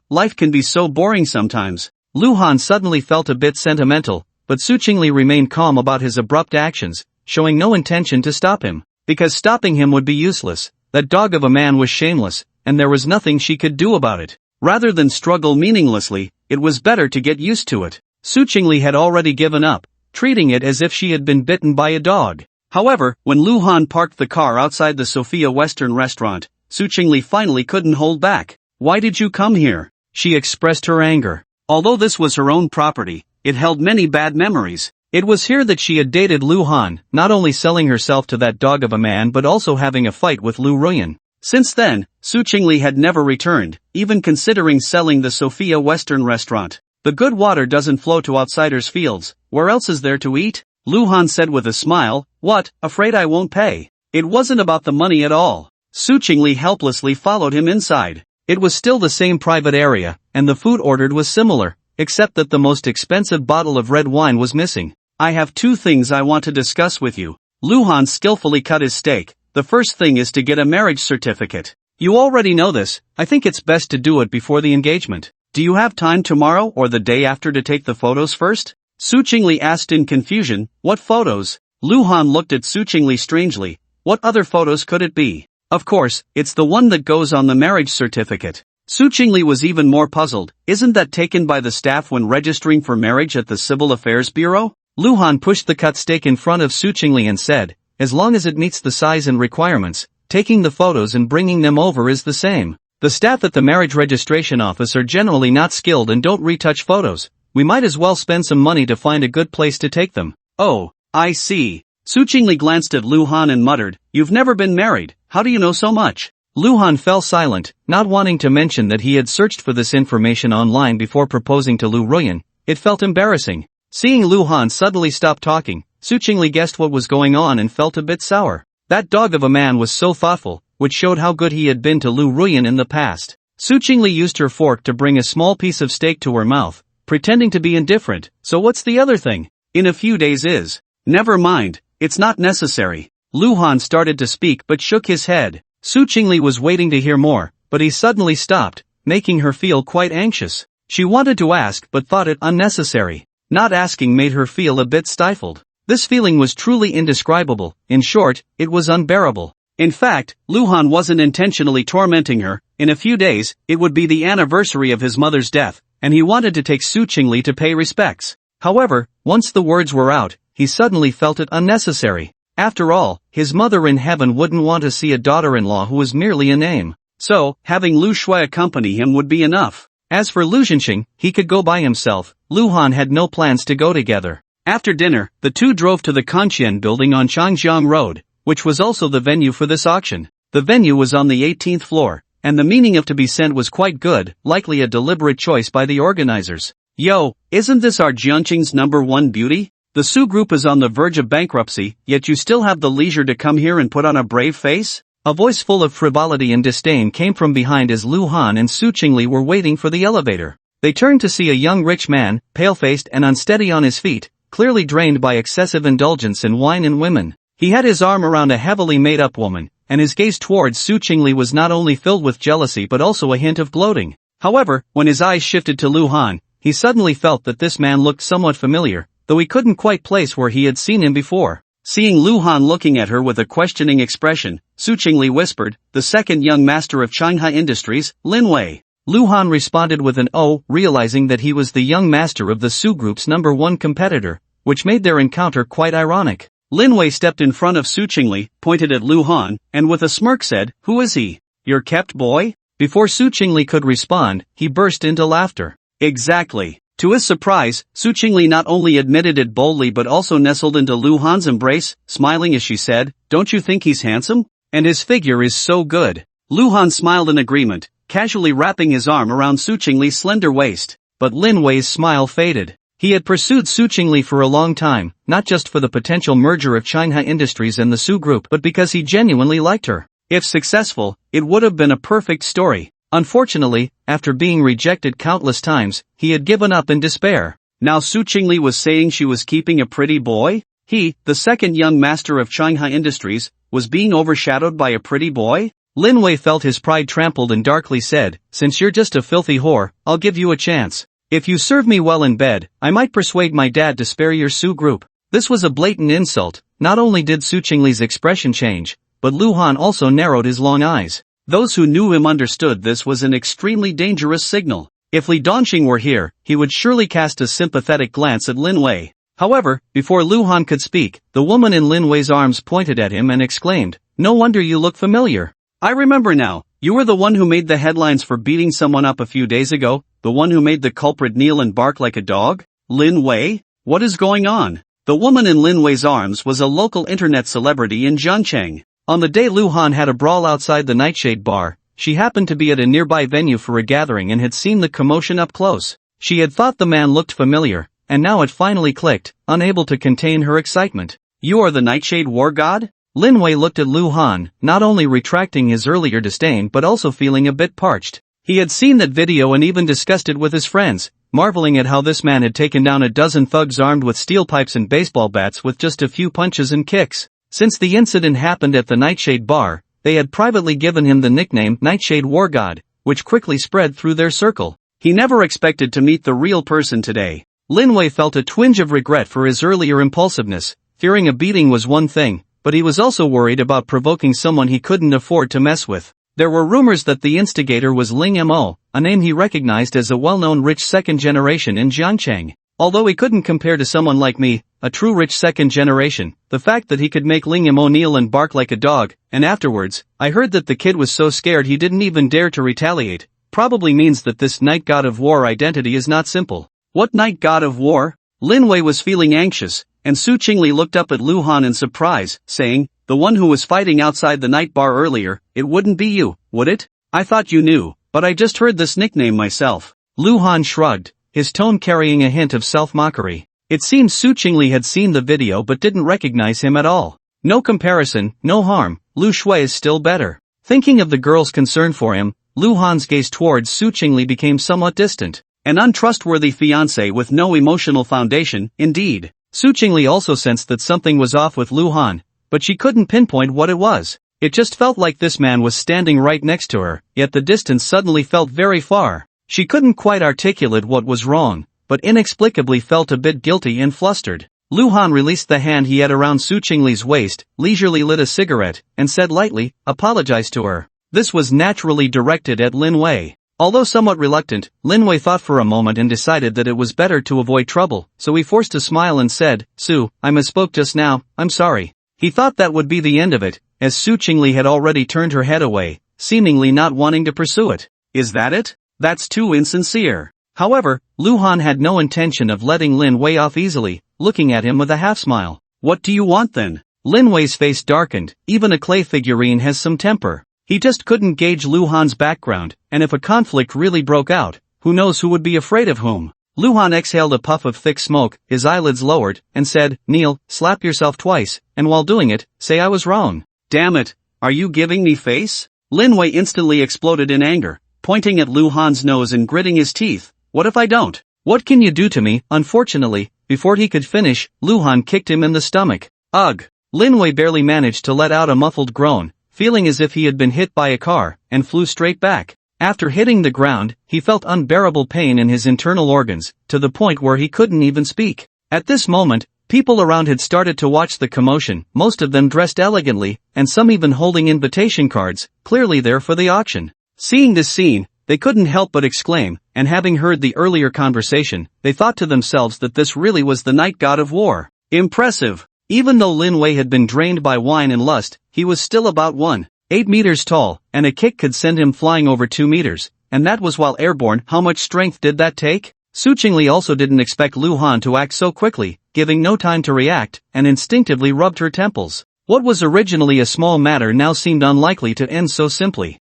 Life can be so boring sometimes. Luhan suddenly felt a bit sentimental, but Su Chingle remained calm about his abrupt actions, showing no intention to stop him. Because stopping him would be useless. That dog of a man was shameless, and there was nothing she could do about it. Rather than struggle meaninglessly, it was better to get used to it. Su Chingle had already given up, treating it as if she had been bitten by a dog. However, when Luhan parked the car outside the Sophia Western restaurant, Su Chingle finally couldn't hold back. "Why did you come here?" She expressed her anger. Although this was her own property, it held many bad memories. It was here that she had dated Luhan, not only selling herself to that dog of a man but also having a fight with Ruan. Since then, Su Chingle had never returned, even considering selling the Sophia Western restaurant. "The good water doesn't flow to outsiders' fields, where else is there to eat?" Luhan said with a smile. "What, afraid I won't pay?" It wasn't about the money at all. Su Chingle helplessly followed him inside. It was still the same private area, and the food ordered was similar, except that the most expensive bottle of red wine was missing. "I have 2 things I want to discuss with you." Luhan skillfully cut his steak. "The first thing is to get a marriage certificate. You already know this, I think it's best to do it before the engagement. Do you have time tomorrow or the day after to take the photos first?" Su Chingle asked in confusion. "What photos?" Luhan looked at Su Chingle strangely. "What other photos could it be?" "Of course, it's the one that goes on the marriage certificate." Su Chingle was even more puzzled. "Isn't that taken by the staff when registering for marriage at the Civil Affairs Bureau?" Luhan pushed the cut steak in front of Su Chingle and said, "As long as it meets the size and requirements, taking the photos and bringing them over is the same." The staff at the marriage registration office are generally not skilled and don't retouch photos. We might as well spend some money to find a good place to take them. Oh, I see. Su Chingle glanced at Luhan and muttered, "You've never been married, how do you know so much?" Luhan fell silent, not wanting to mention that he had searched for this information online before proposing to Ruan. It felt embarrassing. Seeing Luhan suddenly stop talking, Su Chingle guessed what was going on and felt a bit sour. That dog of a man was so thoughtful, which showed how good he had been to Ruan in the past. Su Chingle used her fork to bring a small piece of steak to her mouth, pretending to be indifferent. "So what's the other thing?" "In a few days is." "Never mind, it's not necessary." Luhan started to speak but shook his head. Su Chingle was waiting to hear more, but he suddenly stopped, making her feel quite anxious. She wanted to ask but thought it unnecessary. Not asking made her feel a bit stifled. This feeling was truly indescribable. In short, it was unbearable. In fact, Luhan wasn't intentionally tormenting her. In a few days, it would be the anniversary of his mother's death, and he wanted to take Su Chingle to pay respects. However, once the words were out, he suddenly felt it unnecessary. After all, his mother in heaven wouldn't want to see a daughter-in-law who was merely a name. So, having Lu Shui accompany him would be enough. As for Lu Zhenxing, he could go by himself. Luhan had no plans to go together. After dinner, the two drove to the Conqian building on Changjiang Road, which was also the venue for this auction. The venue was on the 18th floor, and the meaning of to be sent was quite good, likely a deliberate choice by the organizers. "Yo, isn't this our Jiangqing's #1 beauty? The Su group is on the verge of bankruptcy, yet you still have the leisure to come here and put on a brave face?" A voice full of frivolity and disdain came from behind as Luhan and Su Chingle were waiting for the elevator. They turned to see a young rich man, pale-faced and unsteady on his feet, clearly drained by excessive indulgence in wine and women. He had his arm around a heavily made-up woman, and his gaze towards Su Chingle was not only filled with jealousy but also a hint of gloating. However, when his eyes shifted to Luhan, he suddenly felt that this man looked somewhat familiar, though he couldn't quite place where he had seen him before. Seeing Luhan looking at her with a questioning expression, Su Chingle whispered, "The second young master of Shanghai Industries, Lin Wei." Luhan responded with an "oh," realizing that he was the young master of the Su group's #1 competitor, which made their encounter quite ironic. Lin Wei stepped in front of Su Chingle, pointed at Luhan, and with a smirk said, "Who is he? Your kept boy?" Before Su Chingle could respond, he burst into laughter. Exactly. To his surprise, Su Chingle not only admitted it boldly but also nestled into Luhan's embrace, smiling as she said, "Don't you think he's handsome? And his figure is so good." Luhan smiled in agreement, casually wrapping his arm around Su Chingle's slender waist. But Lin Wei's smile faded. He had pursued Su Chingle for a long time, not just for the potential merger of Shanghai Industries and the Su Group but because he genuinely liked her. If successful, it would have been a perfect story. Unfortunately, after being rejected countless times, he had given up in despair. Now Su Chingle was saying she was keeping a pretty boy? He, the second young master of Shanghai Industries, was being overshadowed by a pretty boy? Lin Wei felt his pride trampled and darkly said, "Since you're just a filthy whore, I'll give you a chance. If you serve me well in bed, I might persuade my dad to spare your Su group." This was a blatant insult. Not only did Su Chingle's expression change, but Luhan also narrowed his long eyes. Those who knew him understood this was an extremely dangerous signal. If Li Dongxing were here, he would surely cast a sympathetic glance at Lin Wei. However, before Luhan could speak, the woman in Lin Wei's arms pointed at him and exclaimed, "No wonder you look familiar. I remember now, you were the one who made the headlines for beating someone up a few days ago, the one who made the culprit kneel and bark like a dog? Lin Wei? What is going on?" The woman in Lin Wei's arms was a local internet celebrity in Zhangcheng. On the day Luhan had a brawl outside the Nightshade bar, she happened to be at a nearby venue for a gathering and had seen the commotion up close. She had thought the man looked familiar, and now it finally clicked, unable to contain her excitement. "You are the Nightshade war god?" Lin Wei looked at Luhan, not only retracting his earlier disdain but also feeling a bit parched. He had seen that video and even discussed it with his friends, marveling at how this man had taken down a dozen thugs armed with steel pipes and baseball bats with just a few punches and kicks. Since the incident happened at the Nightshade bar, they had privately given him the nickname Nightshade War God, which quickly spread through their circle. He never expected to meet the real person today. Lin Wei felt a twinge of regret for his earlier impulsiveness. Fearing a beating was one thing, but he was also worried about provoking someone he couldn't afford to mess with. There were rumors that the instigator was Ling Mo, a name he recognized as a well-known rich second generation in Jiangcheng. Although he couldn't compare to someone like me, a true rich second generation, the fact that he could make Ling Im O'Neill and bark like a dog, and afterwards, I heard that the kid was so scared he didn't even dare to retaliate, probably means that this night god of war identity is not simple. What night god of war? Lin Wei was feeling anxious, and Su Chingle looked up at Lu Han in surprise, saying, the one who was fighting outside the night bar earlier, it wouldn't be you, would it? I thought you knew, but I just heard this nickname myself. Lu Han shrugged, his tone carrying a hint of self-mockery. It seems Su Chingle had seen the video but didn't recognize him at all. No comparison, no harm, Lu Shui is still better. Thinking of the girl's concern for him, Lu Han's gaze towards Su Chingle became somewhat distant. An untrustworthy fiancé with no emotional foundation, indeed. Su Chingle also sensed that something was off with Lu Han, but she couldn't pinpoint what it was. It just felt like this man was standing right next to her, yet the distance suddenly felt very far. She couldn't quite articulate what was wrong, but inexplicably felt a bit guilty and flustered. Lu Han released the hand he had around Su Chingle's waist, leisurely lit a cigarette, and said lightly, apologized to her. This was naturally directed at Lin Wei. Although somewhat reluctant, Lin Wei thought for a moment and decided that it was better to avoid trouble, so he forced a smile and said, Su, I misspoke just now, I'm sorry. He thought that would be the end of it, as Su Chingle had already turned her head away, seemingly not wanting to pursue it. Is that it? That's too insincere. However, Lu Han had no intention of letting Lin Wei off easily, looking at him with a half-smile. What do you want then? Lin Wei's face darkened, even a clay figurine has some temper. He just couldn't gauge Lu Han's background, and if a conflict really broke out, who knows who would be afraid of whom? Lu Han exhaled a puff of thick smoke, his eyelids lowered, and said, Kneel, slap yourself twice, and while doing it, say I was wrong. Damn it, are you giving me face? Lin Wei instantly exploded in anger, pointing at Lu Han's nose and gritting his teeth. What if I don't? What can you do to me? Unfortunately, before he could finish, Lu Han kicked him in the stomach. Ugh! Lin Wei barely managed to let out a muffled groan, feeling as if he had been hit by a car, and flew straight back. After hitting the ground, he felt unbearable pain in his internal organs, to the point where he couldn't even speak. At this moment, people around had started to watch the commotion, most of them dressed elegantly, and some even holding invitation cards, clearly there for the auction. Seeing this scene, they couldn't help but exclaim, and having heard the earlier conversation, they thought to themselves that this really was the night god of war. Impressive! Even though Lin Wei had been drained by wine and lust, he was still about 1.8 meters tall, and a kick could send him flying over 2 meters, and that was while airborne. How much strength did that take? Su Chingle also didn't expect Lu Han to act so quickly, giving no time to react, and instinctively rubbed her temples. What was originally a small matter now seemed unlikely to end so simply.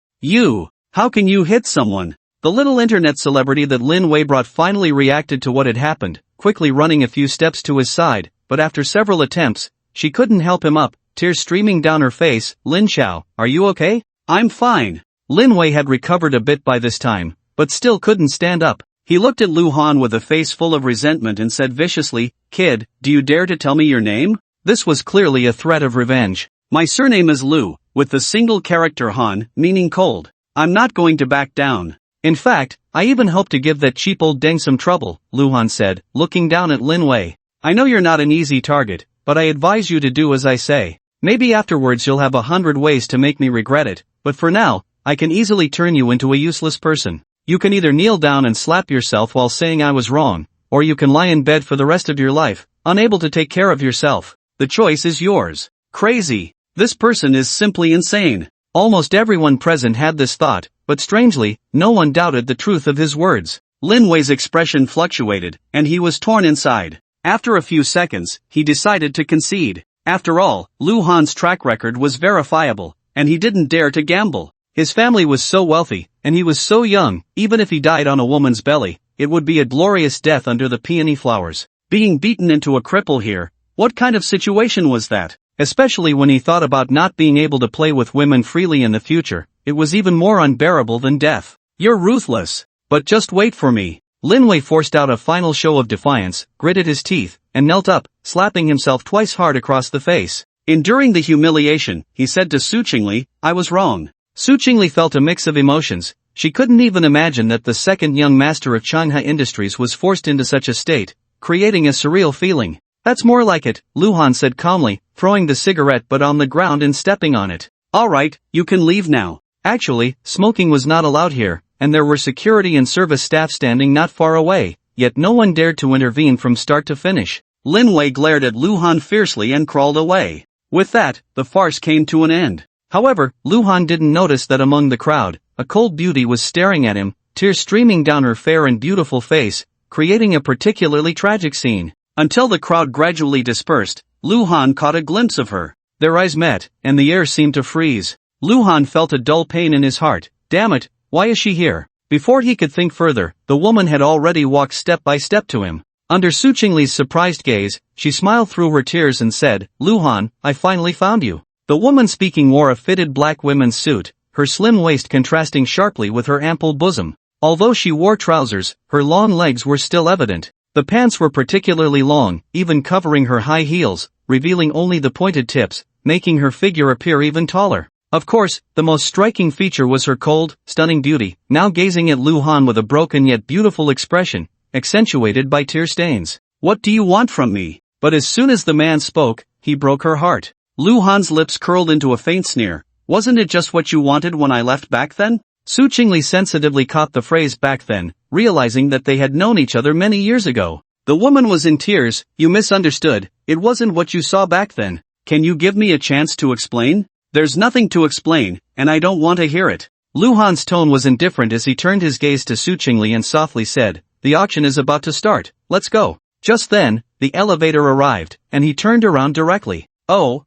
How can you hit someone? The little internet celebrity that Lin Wei brought finally reacted to what had happened, quickly running a few steps to his side, but after several attempts, she couldn't help him up, tears streaming down her face. Lin Xiao, are you okay? I'm fine. Lin Wei had recovered a bit by this time, but still couldn't stand up. He looked at Lu Han with a face full of resentment and said viciously, Kid, do you dare to tell me your name? This was clearly a threat of revenge. My surname is Lu, with the single character Han, meaning cold. I'm not going to back down. In fact, I even hope to give that cheap old deng some trouble, Lu Han said, looking down at Lin Wei. I know you're not an easy target, but I advise you to do as I say. Maybe afterwards you'll have 100 ways to make me regret it, but for now, I can easily turn you into a useless person. You can either kneel down and slap yourself while saying I was wrong, or you can lie in bed for the rest of your life, unable to take care of yourself. The choice is yours. Crazy. This person is simply insane. Almost everyone present had this thought, but strangely, no one doubted the truth of his words. Lin Wei's expression fluctuated, and he was torn inside. After a few seconds, he decided to concede. After all, Lu Han's track record was verifiable, and he didn't dare to gamble. His family was so wealthy, and he was so young. Even if he died on a woman's belly, it would be a glorious death under the peony flowers. Being beaten into a cripple here, what kind of situation was that? Especially when he thought about not being able to play with women freely in the future, it was even more unbearable than death. You're ruthless. But just wait for me. Lin Wei forced out a final show of defiance, gritted his teeth, and knelt up, slapping himself twice hard across the face. Enduring the humiliation, he said to Su Chingle, I was wrong. Su Chingle felt a mix of emotions. She couldn't even imagine that the second young master of Changhai Industries was forced into such a state, creating a surreal feeling. That's more like it, Lu Han said calmly, throwing the cigarette butt on the ground and stepping on it. Alright, you can leave now. Actually, smoking was not allowed here, and there were security and service staff standing not far away. yet no one dared to intervene from start to finish. Lin Wei glared at Luhan fiercely and crawled away. With that, the farce came to an end. However, Luhan didn't notice that among the crowd, a cold beauty was staring at him, tears streaming down her fair and beautiful face, creating a particularly tragic scene. Until the crowd gradually dispersed, Luhan caught a glimpse of her. Their eyes met, and the air seemed to freeze. Luhan felt a dull pain in his heart. Damn it, why is she here? Before he could think further, the woman had already walked step by step to him. Under Su Chingling's surprised gaze, she smiled through her tears and said, Luhan, I finally found you. The woman speaking wore a fitted black women's suit, her slim waist contrasting sharply with her ample bosom. Although she wore trousers, her long legs were still evident. The pants were particularly long, even covering her high heels, revealing only the pointed tips, making her figure appear even taller. Of course, the most striking feature was her cold, stunning beauty, now gazing at Luhan with a broken yet beautiful expression, accentuated by tear stains. What do you want from me? But as soon as the man spoke, he broke her heart. Luhan's lips curled into a faint sneer. Wasn't it just what you wanted when I left back then? Su Chingle sensitively caught the phrase back then, realizing that they had known each other many years ago. The woman was in tears. You misunderstood. It wasn't what you saw back then. Can you give me a chance to explain? There's nothing to explain, and I don't want to hear it. Luhan's tone was indifferent as he turned his gaze to Su Chingle and softly said, The auction is about to start, let's go. Just then, the elevator arrived, and he turned around directly. Oh.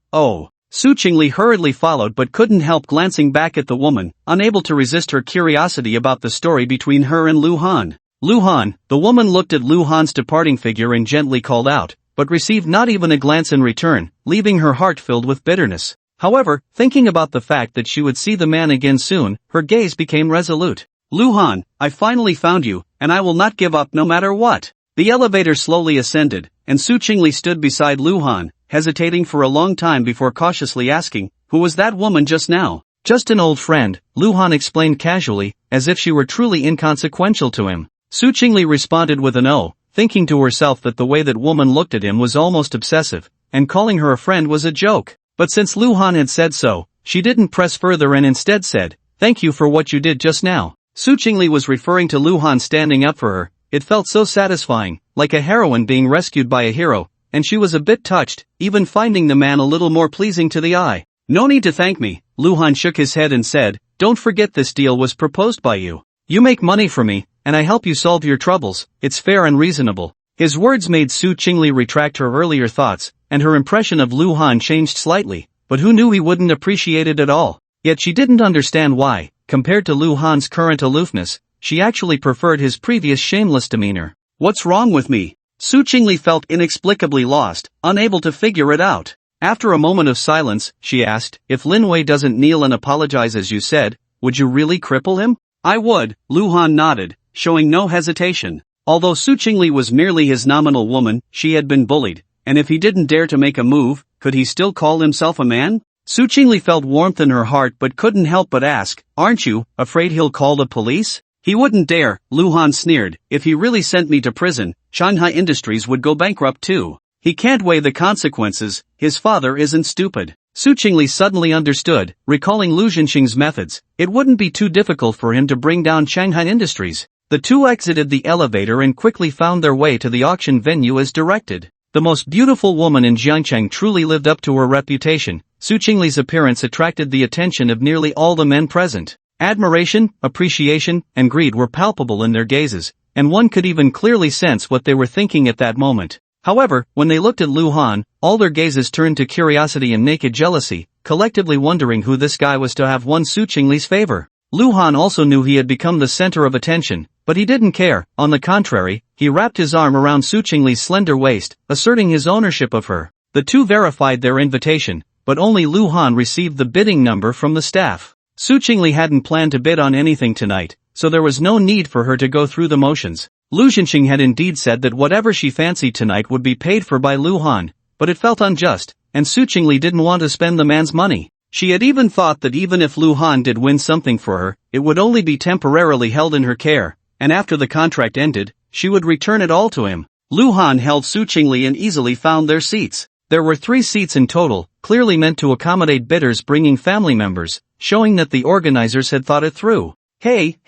Su Chingle hurriedly followed but couldn't help glancing back at the woman, unable to resist her curiosity about the story between her and Luhan. Luhan, the woman looked at Luhan's departing figure and gently called out, but received not even a glance in return, leaving her heart filled with bitterness. However, thinking about the fact that she would see the man again soon, her gaze became resolute. Luhan, I finally found you, and I will not give up no matter what. The elevator slowly ascended, and Su Chingle stood beside Luhan, hesitating for a long time before cautiously asking, who was that woman just now? Just an old friend, Luhan explained casually, as if she were truly inconsequential to him. Su Chingle responded with an "oh," thinking to herself that the way that woman looked at him was almost obsessive, and calling her a friend was a joke. But since Luhan had said so, she didn't press further and instead said, Thank you for what you did just now. Su Chingle was referring to Luhan standing up for her. It felt so satisfying, like a heroine being rescued by a hero, and she was a bit touched, even finding the man a little more pleasing to the eye. No need to thank me, Luhan shook his head and said, Don't forget this deal was proposed by you. You make money for me, and I help you solve your troubles. It's fair and reasonable. His words made Su Chingle retract her earlier thoughts, and her impression of Luhan changed slightly, but who knew he wouldn't appreciate it at all? Yet she didn't understand why, compared to Luhan's current aloofness, she actually preferred his previous shameless demeanor. What's wrong with me? Su Chingle felt inexplicably lost, unable to figure it out. After a moment of silence, she asked, If Lin Wei doesn't kneel and apologize as you said, would you really cripple him? I would, Luhan nodded, showing no hesitation. Although Su Chingle was merely his nominal woman, she had been bullied, and if he didn't dare to make a move, could he still call himself a man? Su Chingle felt warmth in her heart but couldn't help but ask, Aren't you afraid he'll call the police? He wouldn't dare, Luhan sneered. If he really sent me to prison, Shanghai Industries would go bankrupt too. He can't weigh the consequences. His father isn't stupid. Su Chingle suddenly understood, recalling Lu Zhenxing's methods. It wouldn't be too difficult for him to bring down Shanghai Industries. The two exited the elevator and quickly found their way to the auction venue as directed. The most beautiful woman in Jiangcheng truly lived up to her reputation. Su Chingle's appearance attracted the attention of nearly all the men present. Admiration, appreciation, and greed were palpable in their gazes, and one could even clearly sense what they were thinking at that moment. However, when they looked at Luhan, all their gazes turned to curiosity and naked jealousy, collectively wondering who this guy was to have won Su Chingle's favor. Luhan also knew he had become the center of attention, but he didn't care. On the contrary, he wrapped his arm around Su Chingle's slender waist, asserting his ownership of her. The two verified their invitation, but only Luhan received the bidding number from the staff. Su Chingle hadn't planned to bid on anything tonight, so there was no need for her to go through the motions. Lu Zhenxing had indeed said that whatever she fancied tonight would be paid for by Luhan, but it felt unjust, and Su Chingle didn't want to spend the man's money. She had even thought that even if Luhan did win something for her, it would only be temporarily held in her care, and after the contract ended, she would return it all to him. Luhan held Su Chingle and easily found their seats. There were 3 seats in total, clearly meant to accommodate bidders bringing family members, showing that the organizers had thought it through. Hey,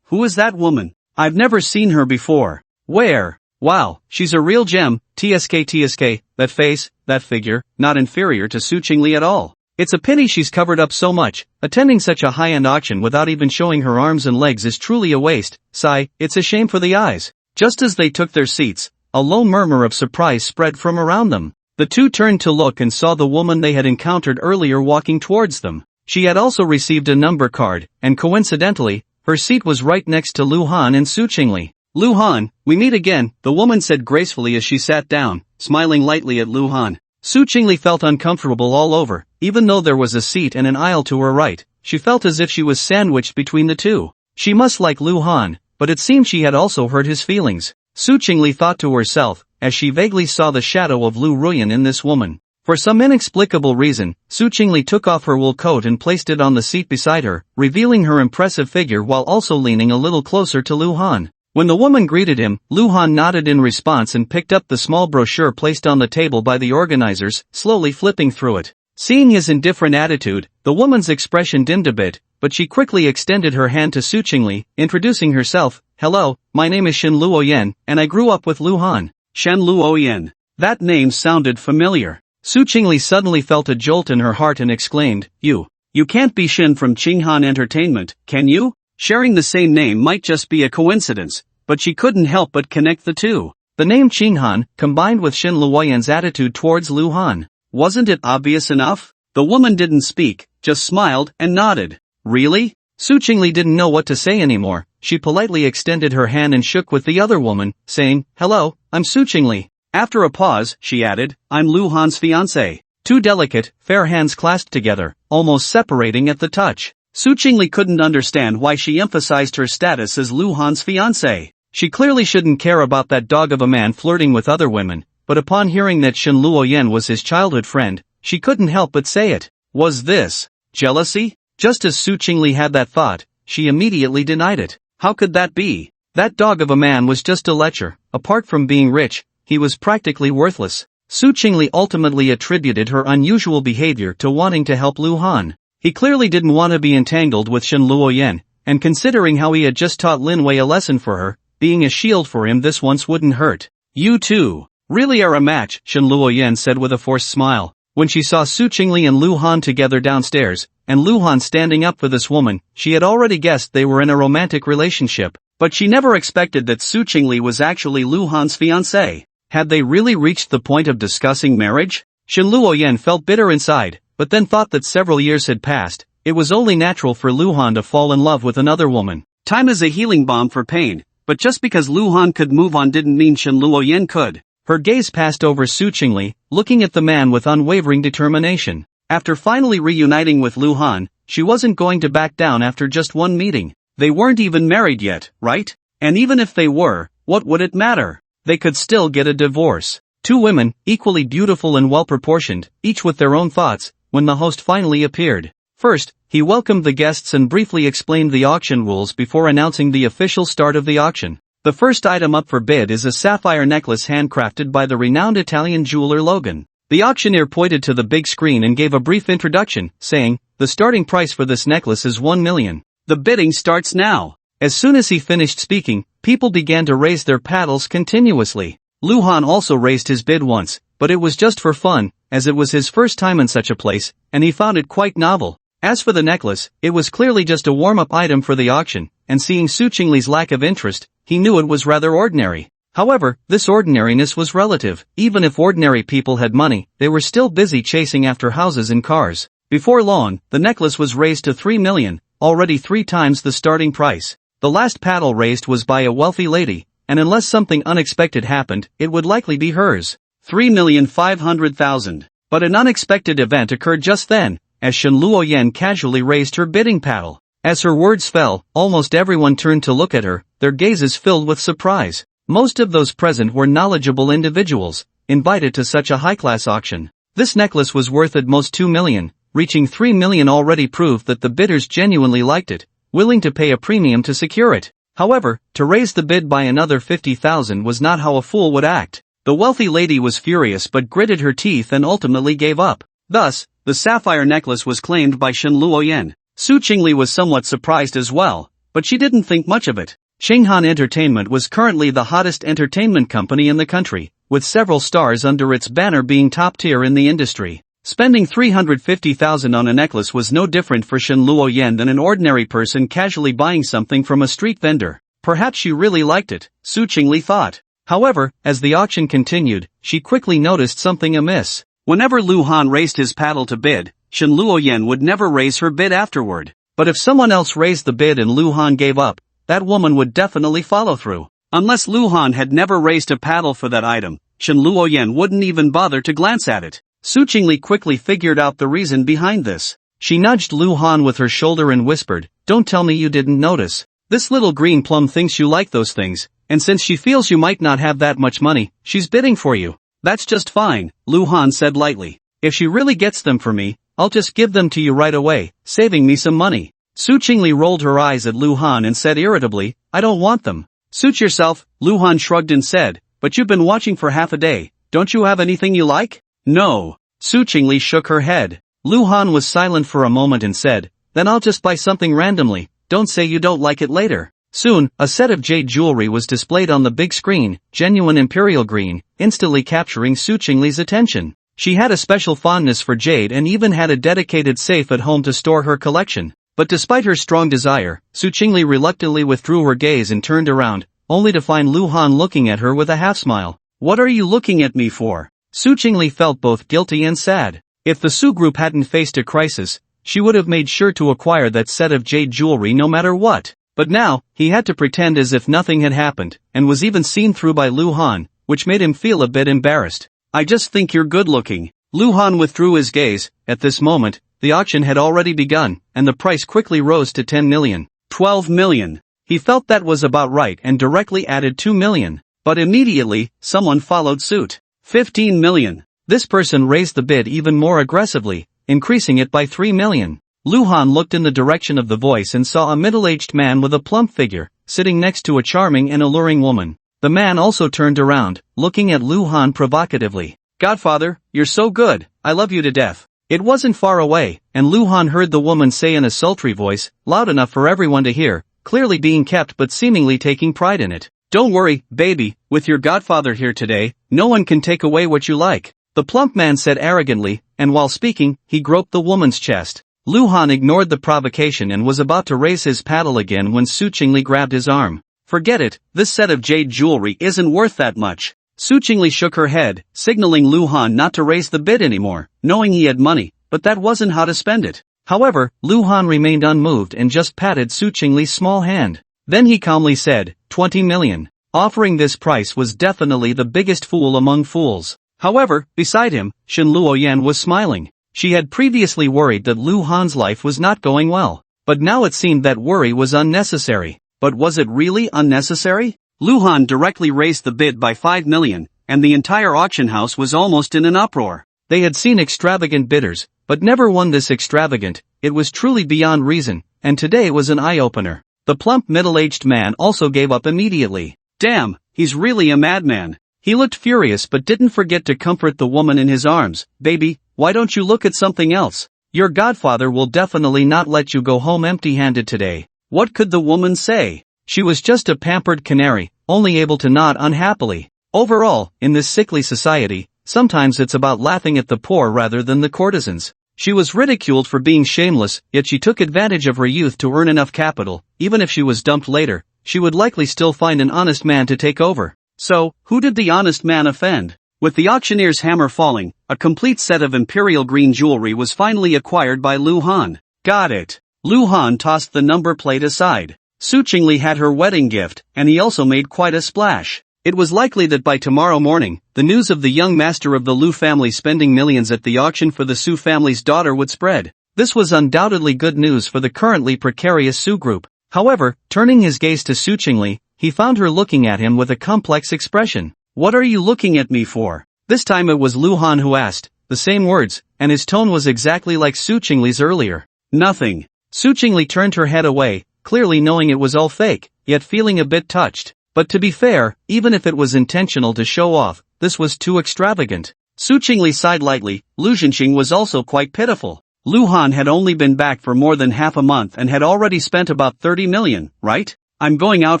who is that woman? I've never seen her before. Where? Wow, she's a real gem, TSK, that face, that figure, not inferior to Su Chingle at all. It's a pity she's covered up so much. Attending such a high-end auction without even showing her arms and legs is truly a waste. Sigh, it's a shame for the eyes. Just as they took their seats, a low murmur of surprise spread from around them. The two turned to look and saw the woman they had encountered earlier walking towards them. She had also received a number card, and coincidentally, her seat was right next to Luhan and Su Chingle. Luhan, we meet again, the woman said gracefully as she sat down, smiling lightly at Luhan. Su Chingle felt uncomfortable all over. Even though there was a seat and an aisle to her right, she felt as if she was sandwiched between the two. She must like Luhan, but it seemed she had also hurt his feelings. Su Chingle thought to herself, as she vaguely saw the shadow of Ruan in this woman. For some inexplicable reason, Su Chingle took off her wool coat and placed it on the seat beside her, revealing her impressive figure while also leaning a little closer to Luhan. When the woman greeted him, Luhan nodded in response and picked up the small brochure placed on the table by the organizers, slowly flipping through it. Seeing his indifferent attitude, the woman's expression dimmed a bit, but she quickly extended her hand to Su Chingle, introducing herself. Hello, my name is Shen Luoyan, and I grew up with Luhan. Shen Luoyan. That name sounded familiar. Su Chingle suddenly felt a jolt in her heart and exclaimed, You can't be Shen from Qinghan Entertainment, can you? Sharing the same name might just be a coincidence, but she couldn't help but connect the two. The name Qinghan, combined with Shen Luoyan's attitude towards Luhan. Wasn't it obvious enough? The woman didn't speak, just smiled and nodded. Really? Su Chingle didn't know what to say anymore. She politely extended her hand and shook with the other woman, saying, Hello, I'm Su Chingle. After a pause, she added, I'm Luhan's fiancé. Two delicate, fair hands clasped together, almost separating at the touch. Su Chingle couldn't understand why she emphasized her status as Luhan's fiancé. She clearly shouldn't care about that dog of a man flirting with other women, but upon hearing that Shen Luoyan was his childhood friend, she couldn't help but say it. Was this jealousy? Just as Su Chingle had that thought, she immediately denied it. How could that be? That dog of a man was just a lecher. Apart from being rich, he was practically worthless. Su Chingle ultimately attributed her unusual behavior to wanting to help Luhan. He clearly didn't want to be entangled with Shen Luoyan, and considering how he had just taught Lin Wei a lesson for her, being a shield for him this once wouldn't hurt. You two really are a match, Shen Luoyan said with a forced smile. When she saw Su Chingle and Luhan together downstairs, and Luhan standing up for this woman, she had already guessed they were in a romantic relationship, but she never expected that Su Chingle was actually Luhan's fiancé. Had they really reached the point of discussing marriage? Shen Luoyan felt bitter inside, but then thought that several years had passed. It was only natural for Luhan to fall in love with another woman. Time is a healing balm for pain, but just because Luhan could move on didn't mean Shen Luoyan could. Her gaze passed over Su Chingle, looking at the man with unwavering determination. After finally reuniting with Luhan, she wasn't going to back down after just one meeting. They weren't even married yet, right? And even if they were, what would it matter? They could still get a divorce. Two women, equally beautiful and well-proportioned, each with their own thoughts, when the host finally appeared. First, he welcomed the guests and briefly explained the auction rules before announcing the official start of the auction. The first item up for bid is a sapphire necklace handcrafted by the renowned Italian jeweler Logan. The auctioneer pointed to the big screen and gave a brief introduction, saying, The starting price for this necklace is 1 million. The bidding starts now. As soon as he finished speaking, people began to raise their paddles continuously. Luhan also raised his bid once, but it was just for fun, as it was his first time in such a place, and he found it quite novel. As for the necklace, it was clearly just a warm-up item for the auction, and seeing Su Chingle's lack of interest, he knew it was rather ordinary. However, this ordinariness was relative. Even if ordinary people had money, they were still busy chasing after houses and cars. Before long, the necklace was raised to 3 million, already 3 times the starting price. The last paddle raised was by a wealthy lady, and unless something unexpected happened, it would likely be hers. 3,500,000. But an unexpected event occurred just then, as Shen Luoyan casually raised her bidding paddle. As her words fell, almost everyone turned to look at her, their gazes filled with surprise. Most of those present were knowledgeable individuals, invited to such a high-class auction. This necklace was worth at most 2 million, reaching 3 million already proved that the bidders genuinely liked it, willing to pay a premium to secure it. However, to raise the bid by another 50,000 was not how a fool would act. The wealthy lady was furious but gritted her teeth and ultimately gave up. Thus, the sapphire necklace was claimed by Shen Luoyan. Su Chingle was somewhat surprised as well, but she didn't think much of it. Changhan Entertainment was currently the hottest entertainment company in the country, with several stars under its banner being top tier in the industry. Spending 350,000 on a necklace was no different for Shen Luoyan than an ordinary person casually buying something from a street vendor. Perhaps she really liked it, Su Chingle thought. However, as the auction continued, she quickly noticed something amiss. Whenever Lu Han raised his paddle to bid, Shen Luoyan would never raise her bid afterward. But if someone else raised the bid and Lu Han gave up, that woman would definitely follow through. Unless Lu Han had never raised a paddle for that item, Shen Luoyan wouldn't even bother to glance at it. Su Chingle quickly figured out the reason behind this. She nudged Lu Han with her shoulder and whispered, "Don't tell me you didn't notice. This little green plum thinks you like those things, and since she feels you might not have that much money, she's bidding for you." "That's just fine," Lu Han said lightly. "If she really gets them for me, I'll just give them to you right away, saving me some money." Su Chingle rolled her eyes at Lu Han and said irritably, "I don't want them." "Suit yourself," Lu Han shrugged and said, "but you've been watching for half a day, don't you have anything you like?" "No." Su Chingle shook her head. Lu Han was silent for a moment and said, "Then I'll just buy something randomly, don't say you don't like it later." Soon, a set of jade jewelry was displayed on the big screen, genuine imperial green, instantly capturing Su Chingle's attention. She had a special fondness for jade and even had a dedicated safe at home to store her collection. But despite her strong desire, Su Chingle reluctantly withdrew her gaze and turned around, only to find Lu Han looking at her with a half-smile. "What are you looking at me for?" Su Chingle felt both guilty and sad. If the Su group hadn't faced a crisis, she would have made sure to acquire that set of jade jewelry no matter what. But now, he had to pretend as if nothing had happened, and was even seen through by Lu Han, which made him feel a bit embarrassed. "I just think you're good-looking." Lu Han withdrew his gaze. At this moment, the auction had already begun, and the price quickly rose to 10 million. 12 million. He felt that was about right and directly added 2 million. But immediately, someone followed suit. 15 million. This person raised the bid even more aggressively, increasing it by 3 million. Lu Han looked in the direction of the voice and saw a middle-aged man with a plump figure, sitting next to a charming and alluring woman. The man also turned around, looking at Lu Han provocatively. "Godfather, you're so good, I love you to death." It wasn't far away, and Lu Han heard the woman say in a sultry voice, loud enough for everyone to hear, clearly being kept but seemingly taking pride in it. "Don't worry, baby, with your godfather here today, no one can take away what you like," the plump man said arrogantly, and while speaking, he groped the woman's chest. Lu Han ignored the provocation and was about to raise his paddle again when Su Chingle grabbed his arm. "Forget it, this set of jade jewelry isn't worth that much." Su Chingle shook her head, signaling Lu Han not to raise the bid anymore, knowing he had money, but that wasn't how to spend it. However, Lu Han remained unmoved and just patted Su Chingle's small hand. Then he calmly said, 20 million. Offering this price was definitely the biggest fool among fools. However, beside him, Shen Luoyan was smiling. She had previously worried that Lu Han's life was not going well, but now it seemed that worry was unnecessary. But was it really unnecessary? Lu Han directly raised the bid by 5 million, and the entire auction house was almost in an uproar. They had seen extravagant bidders, but never one this extravagant. It was truly beyond reason, and today was an eye-opener. The plump middle-aged man also gave up immediately. Damn, he's really a madman. He looked furious but didn't forget to comfort the woman in his arms. Baby, why don't you look at something else? Your godfather will definitely not let you go home empty-handed today. What could the woman say? She was just a pampered canary, only able to nod unhappily. Overall, in this sickly society, sometimes it's about laughing at the poor rather than the courtesans. She was ridiculed for being shameless, yet she took advantage of her youth to earn enough capital. Even if she was dumped later, she would likely still find an honest man to take over. So, who did the honest man offend? With the auctioneer's hammer falling, a complete set of imperial green jewelry was finally acquired by Lu Han. Got it. Lu Han tossed the number plate aside. Su Chingle had her wedding gift, and he also made quite a splash. It was likely that by tomorrow morning, the news of the young master of the Lu family spending millions at the auction for the Su family's daughter would spread. This was undoubtedly good news for the currently precarious Su group. However, turning his gaze to Su Chingle, he found her looking at him with a complex expression. What are you looking at me for? This time it was Lu Han who asked, the same words, and his tone was exactly like Su Chingle's earlier. Nothing. Su Chingle turned her head away, clearly knowing it was all fake, yet feeling a bit touched. But to be fair, even if it was intentional to show off, this was too extravagant. Su Chingle sighed lightly. Lu Zhenxing was also quite pitiful. Lu Han had only been back for more than half a month and had already spent about 30 million, right? I'm going out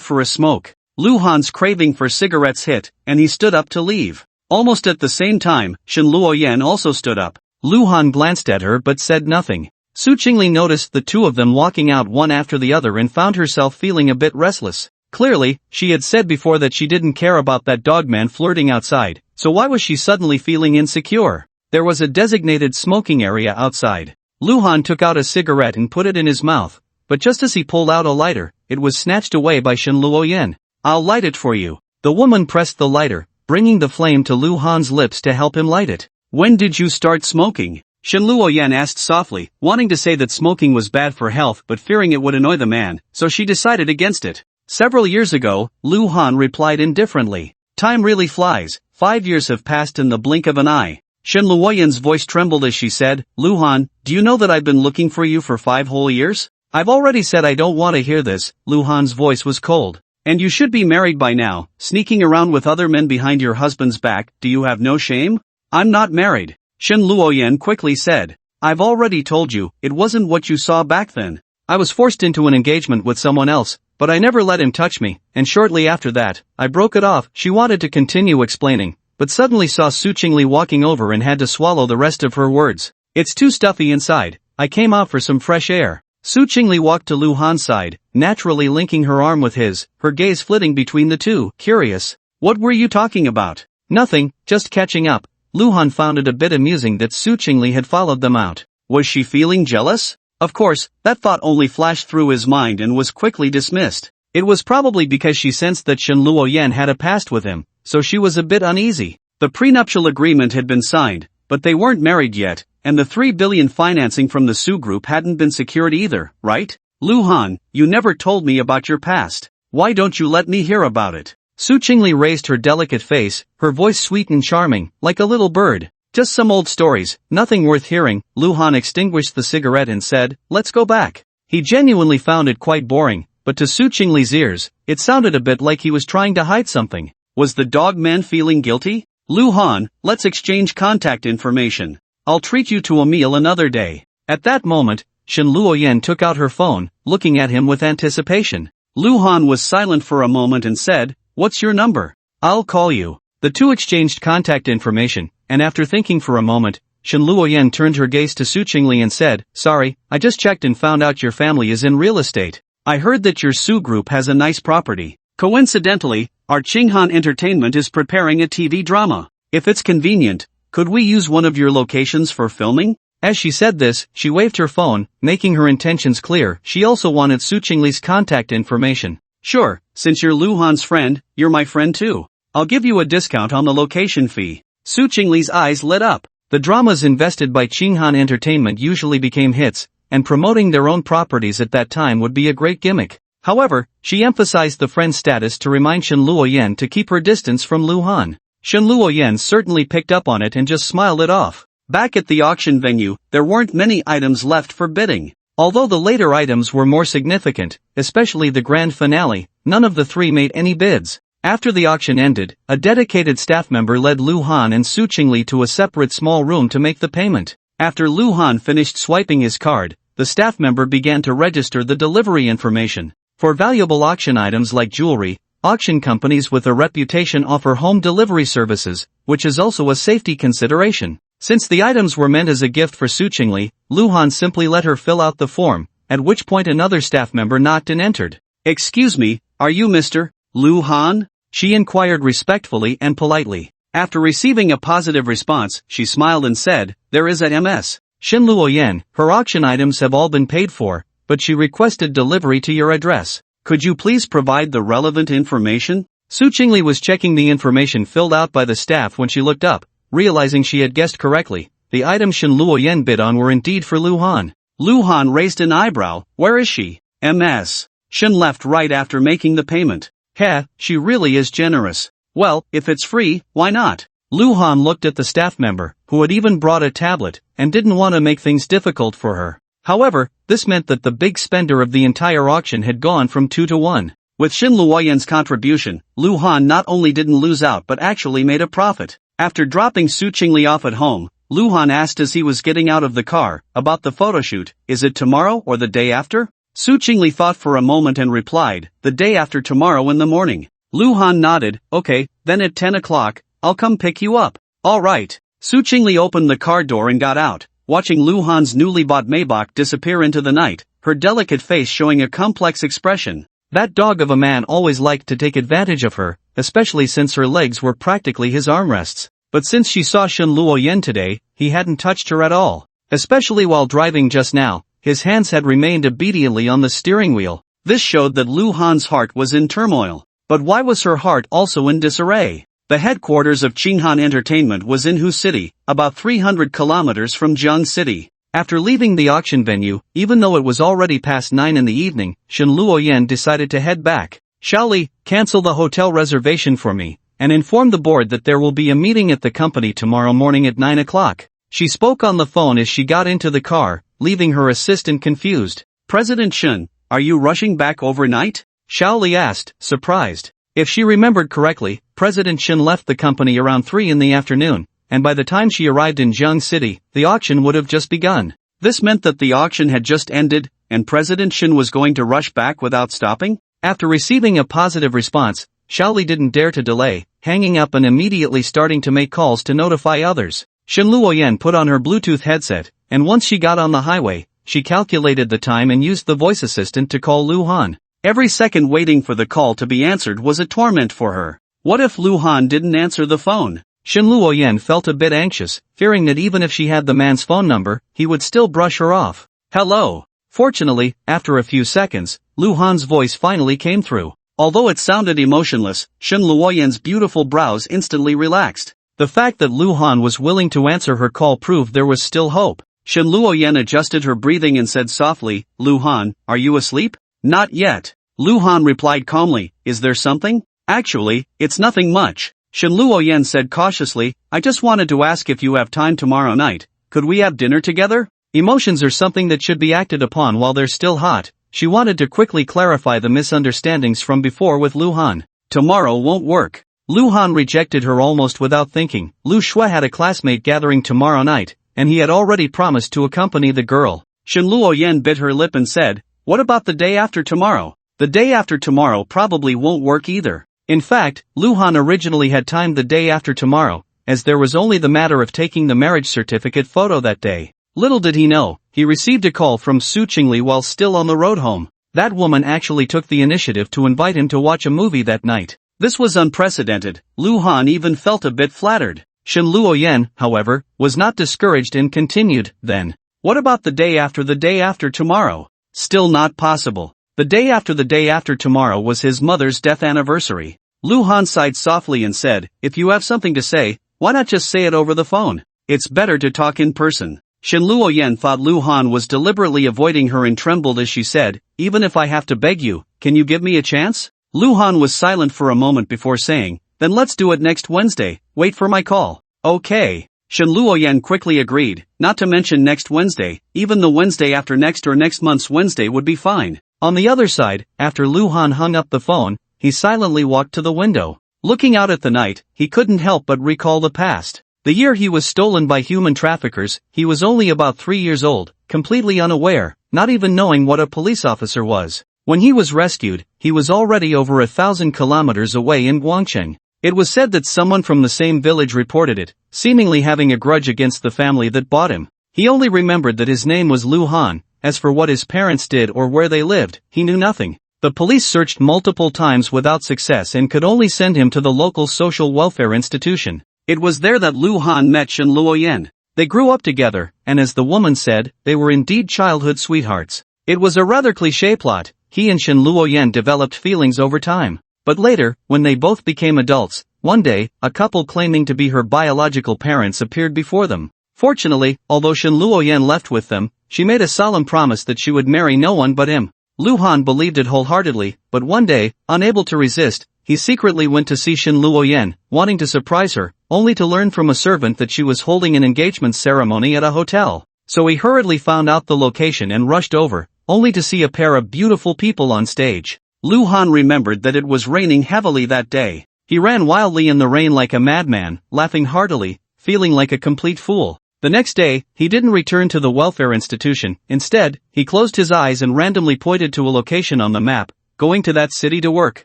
for a smoke. Lu Han's craving for cigarettes hit, and he stood up to leave. Almost at the same time, Shen Luoyan also stood up. Lu Han glanced at her but said nothing. Su Chingle noticed the two of them walking out one after the other and found herself feeling a bit restless. Clearly, she had said before that she didn't care about that dogman flirting outside, so why was she suddenly feeling insecure? There was a designated smoking area outside. Lu Han took out a cigarette and put it in his mouth, but just as he pulled out a lighter, it was snatched away by Shen Luoyan. I'll light it for you. The woman pressed the lighter, bringing the flame to Lu Han's lips to help him light it. When did you start smoking? Shen Luoyan asked softly, wanting to say that smoking was bad for health but fearing it would annoy the man, so she decided against it. Several years ago, Lu Han replied indifferently. Time really flies, 5 years have passed in the blink of an eye. Shen Luoyan's voice trembled as she said, Lu Han, do you know that I've been looking for you for 5 whole years? I've already said I don't want to hear this. Lu Han's voice was cold. And you should be married by now, sneaking around with other men behind your husband's back, do you have no shame? I'm not married. Shen Luoyan quickly said. I've already told you, it wasn't what you saw back then. I was forced into an engagement with someone else, but I never let him touch me, and shortly after that, I broke it off. She wanted to continue explaining, but suddenly saw Su Chingle walking over and had to swallow the rest of her words. It's too stuffy inside, I came out for some fresh air. Su Chingle walked to Lu Han's side, naturally linking her arm with his, her gaze flitting between the two, curious. What were you talking about? Nothing, just catching up. Lu Han found it a bit amusing that Su Chingle had followed them out. Was she feeling jealous? Of course, that thought only flashed through his mind and was quickly dismissed. It was probably because she sensed that Shen Luoyan had a past with him, so she was a bit uneasy. The prenuptial agreement had been signed, but they weren't married yet, and the 3 billion financing from the Su Group hadn't been secured either, right? Lu Han, you never told me about your past. Why don't you let me hear about it? Su Chingle raised her delicate face, her voice sweet and charming, like a little bird. Just some old stories, nothing worth hearing. Lu Han extinguished the cigarette and said, let's go back. He genuinely found it quite boring, but to Su Chingle's ears, it sounded a bit like he was trying to hide something. Was the dog man feeling guilty? Lu Han, let's exchange contact information. I'll treat you to a meal another day. At that moment, Shen Luoyan took out her phone, looking at him with anticipation. Lu Han was silent for a moment and said, what's your number? I'll call you. The two exchanged contact information, and after thinking for a moment, Shen Luoyan turned her gaze to Su Chingle and said, sorry, I just checked and found out your family is in real estate. I heard that your Su Group has a nice property. Coincidentally, our Qinghan Entertainment is preparing a TV drama. If it's convenient, could we use one of your locations for filming? As she said this, she waved her phone, making her intentions clear. She also wanted Su Chingle's contact information. Sure, since you're Lu Han's friend, you're my friend too. I'll give you a discount on the location fee. Su Chingle's eyes lit up. The dramas invested by Qinghan Entertainment usually became hits, and promoting their own properties at that time would be a great gimmick. However, she emphasized the friend status to remind Shen Luoyan to keep her distance from Lu Han. Shen Luoyan certainly picked up on it and just smiled it off. Back at the auction venue, there weren't many items left for bidding. Although the later items were more significant, especially the grand finale, none of the three made any bids. After the auction ended, a dedicated staff member led Lu Han and Su Chingle to a separate small room to make the payment. After Lu Han finished swiping his card, the staff member began to register the delivery information. For valuable auction items like jewelry, auction companies with a reputation offer home delivery services, which is also a safety consideration. Since the items were meant as a gift for Su Chingle, Lu Han simply let her fill out the form, at which point another staff member knocked and entered. Excuse me, are you Mr. Lu Han? She inquired respectfully and politely. After receiving a positive response, she smiled and said, there is a Ms. Shen Luoyan, her auction items have all been paid for, but she requested delivery to your address. Could you please provide the relevant information? Su Chingle was checking the information filled out by the staff when she looked up, realizing she had guessed correctly. The items Shen Luoyan bid on were indeed for Lu Han. Lu Han raised an eyebrow. Where is she? Ms. Shen left right after making the payment. Heh, she really is generous. Well, if it's free, why not? Lu Han looked at the staff member, who had even brought a tablet, and didn't want to make things difficult for her. However, this meant that the big spender of the entire auction had gone from 2 to 1. With Shen Luoyan's contribution, Lu Han not only didn't lose out but actually made a profit. After dropping Su Chingle off at home, Lu Han asked as he was getting out of the car, about the photoshoot. Is it tomorrow or the day after? Su Chingle thought for a moment and replied, the day after tomorrow in the morning. Luhan nodded, okay, then at 10 o'clock, I'll come pick you up. Alright. Su Chingle opened the car door and got out, watching Luhan's newly bought Maybach disappear into the night, her delicate face showing a complex expression. That dog of a man always liked to take advantage of her, especially since her legs were practically his armrests. But since she saw Shen Luoyen today, he hadn't touched her at all. Especially while driving just now, his hands had remained obediently on the steering wheel. This showed that Luhan's heart was in turmoil. But why was her heart also in disarray? The headquarters of Qinghan Entertainment was in Hu City, about 300 kilometers from Jiang City. After leaving the auction venue, even though it was already past 9 in the evening, Shen Luoyen decided to head back. Xiaoli, cancel the hotel reservation for me, and inform the board that there will be a meeting at the company tomorrow morning at 9 o'clock. She spoke on the phone as she got into the car, leaving her assistant confused. President Shen, are you rushing back overnight? Xiaoli asked, surprised. If she remembered correctly, President Shen left the company around 3 in the afternoon, and by the time she arrived in Jiang City, the auction would have just begun. This meant that the auction had just ended, and President Shen was going to rush back without stopping? After receiving a positive response, Xiaoli didn't dare to delay, hanging up and immediately starting to make calls to notify others. Shen Luoyen put on her Bluetooth headset, and once she got on the highway, she calculated the time and used the voice assistant to call Luhan. Every second waiting for the call to be answered was a torment for her. What if Luhan didn't answer the phone? Shen Luoyen felt a bit anxious, fearing that even if she had the man's phone number, he would still brush her off. Hello. Fortunately, after a few seconds, Luhan's voice finally came through. Although it sounded emotionless, Shen Luoyen's beautiful brows instantly relaxed. The fact that Luhan was willing to answer her call proved there was still hope. Shen Luoyen adjusted her breathing and said softly, Luhan, are you asleep? Not yet. Luhan replied calmly, is there something? Actually, it's nothing much. Shen Luoyen said cautiously, I just wanted to ask if you have time tomorrow night. Could we have dinner together? Emotions are something that should be acted upon while they're still hot. She wanted to quickly clarify the misunderstandings from before with Luhan. Tomorrow won't work. Luhan rejected her almost without thinking. Lu Shui had a classmate gathering tomorrow night, and he had already promised to accompany the girl. Shen Luoyen bit her lip and said, what about the day after tomorrow? The day after tomorrow probably won't work either. In fact, Luhan originally had timed the day after tomorrow, as there was only the matter of taking the marriage certificate photo that day. Little did he know, he received a call from Su Chingle while still on the road home. That woman actually took the initiative to invite him to watch a movie that night. This was unprecedented. Luhan even felt a bit flattered. Shen Luoyen, however, was not discouraged and continued, then. What about the day after tomorrow? Still not possible. The day after tomorrow was his mother's death anniversary. Luhan sighed softly and said, if you have something to say, why not just say it over the phone? It's better to talk in person. Shen Luoyen thought Luhan was deliberately avoiding her and trembled as she said, even if I have to beg you, can you give me a chance? Luhan was silent for a moment before saying, then let's do it next Wednesday, wait for my call. Okay. Shen Luoyen quickly agreed, not to mention next Wednesday, even the Wednesday after next or next month's Wednesday would be fine. On the other side, after Luhan hung up the phone, he silently walked to the window. Looking out at the night, he couldn't help but recall the past. The year he was stolen by human traffickers, he was only about 3 years old, completely unaware, not even knowing what a police officer was. When he was rescued, he was already over 1,000 kilometers away in Guangcheng. It was said that someone from the same village reported it, seemingly having a grudge against the family that bought him. He only remembered that his name was Luhan. As for what his parents did or where they lived, he knew nothing. The police searched multiple times without success and could only send him to the local social welfare institution. It was there that Luhan met Shen Luoyen. They grew up together, and as the woman said, they were indeed childhood sweethearts. It was a rather cliché plot. He and Shen Luoyen developed feelings over time. But later, when they both became adults, one day, a couple claiming to be her biological parents appeared before them. Fortunately, although Shen Luoyen left with them, she made a solemn promise that she would marry no one but him. Luhan believed it wholeheartedly, but one day, unable to resist, he secretly went to see Shen Luoyen, wanting to surprise her, only to learn from a servant that she was holding an engagement ceremony at a hotel. So he hurriedly found out the location and rushed over, only to see a pair of beautiful people on stage. Luhan remembered that it was raining heavily that day. He ran wildly in the rain like a madman, laughing heartily, feeling like a complete fool. The next day, he didn't return to the welfare institution. Instead, he closed his eyes and randomly pointed to a location on the map, going to that city to work.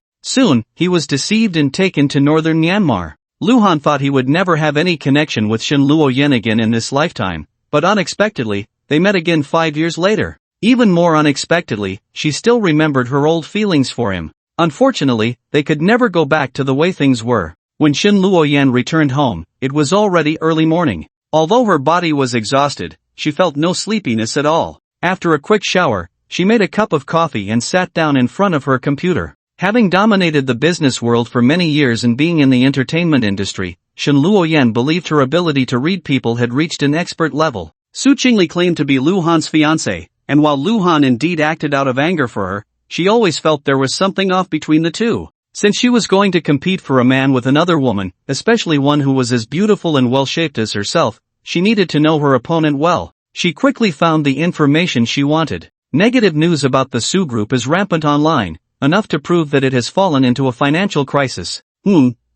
Soon, he was deceived and taken to northern Myanmar. Luhan thought he would never have any connection with Shin Luoyen again in this lifetime, but unexpectedly, they met again 5 years later. Even more unexpectedly, she still remembered her old feelings for him. Unfortunately, they could never go back to the way things were. When Shin Luoyen returned home, it was already early morning. Although her body was exhausted, she felt no sleepiness at all. After a quick shower, she made a cup of coffee and sat down in front of her computer. Having dominated the business world for many years and being in the entertainment industry, Shin Luoyen believed her ability to read people had reached an expert level. Su Chingle claimed to be Luhan's fiancé, and while Luhan indeed acted out of anger for her, she always felt there was something off between the two. Since she was going to compete for a man with another woman, especially one who was as beautiful and well-shaped as herself, she needed to know her opponent well. She quickly found the information she wanted. Negative news about the Su group is rampant online, enough to prove that it has fallen into a financial crisis.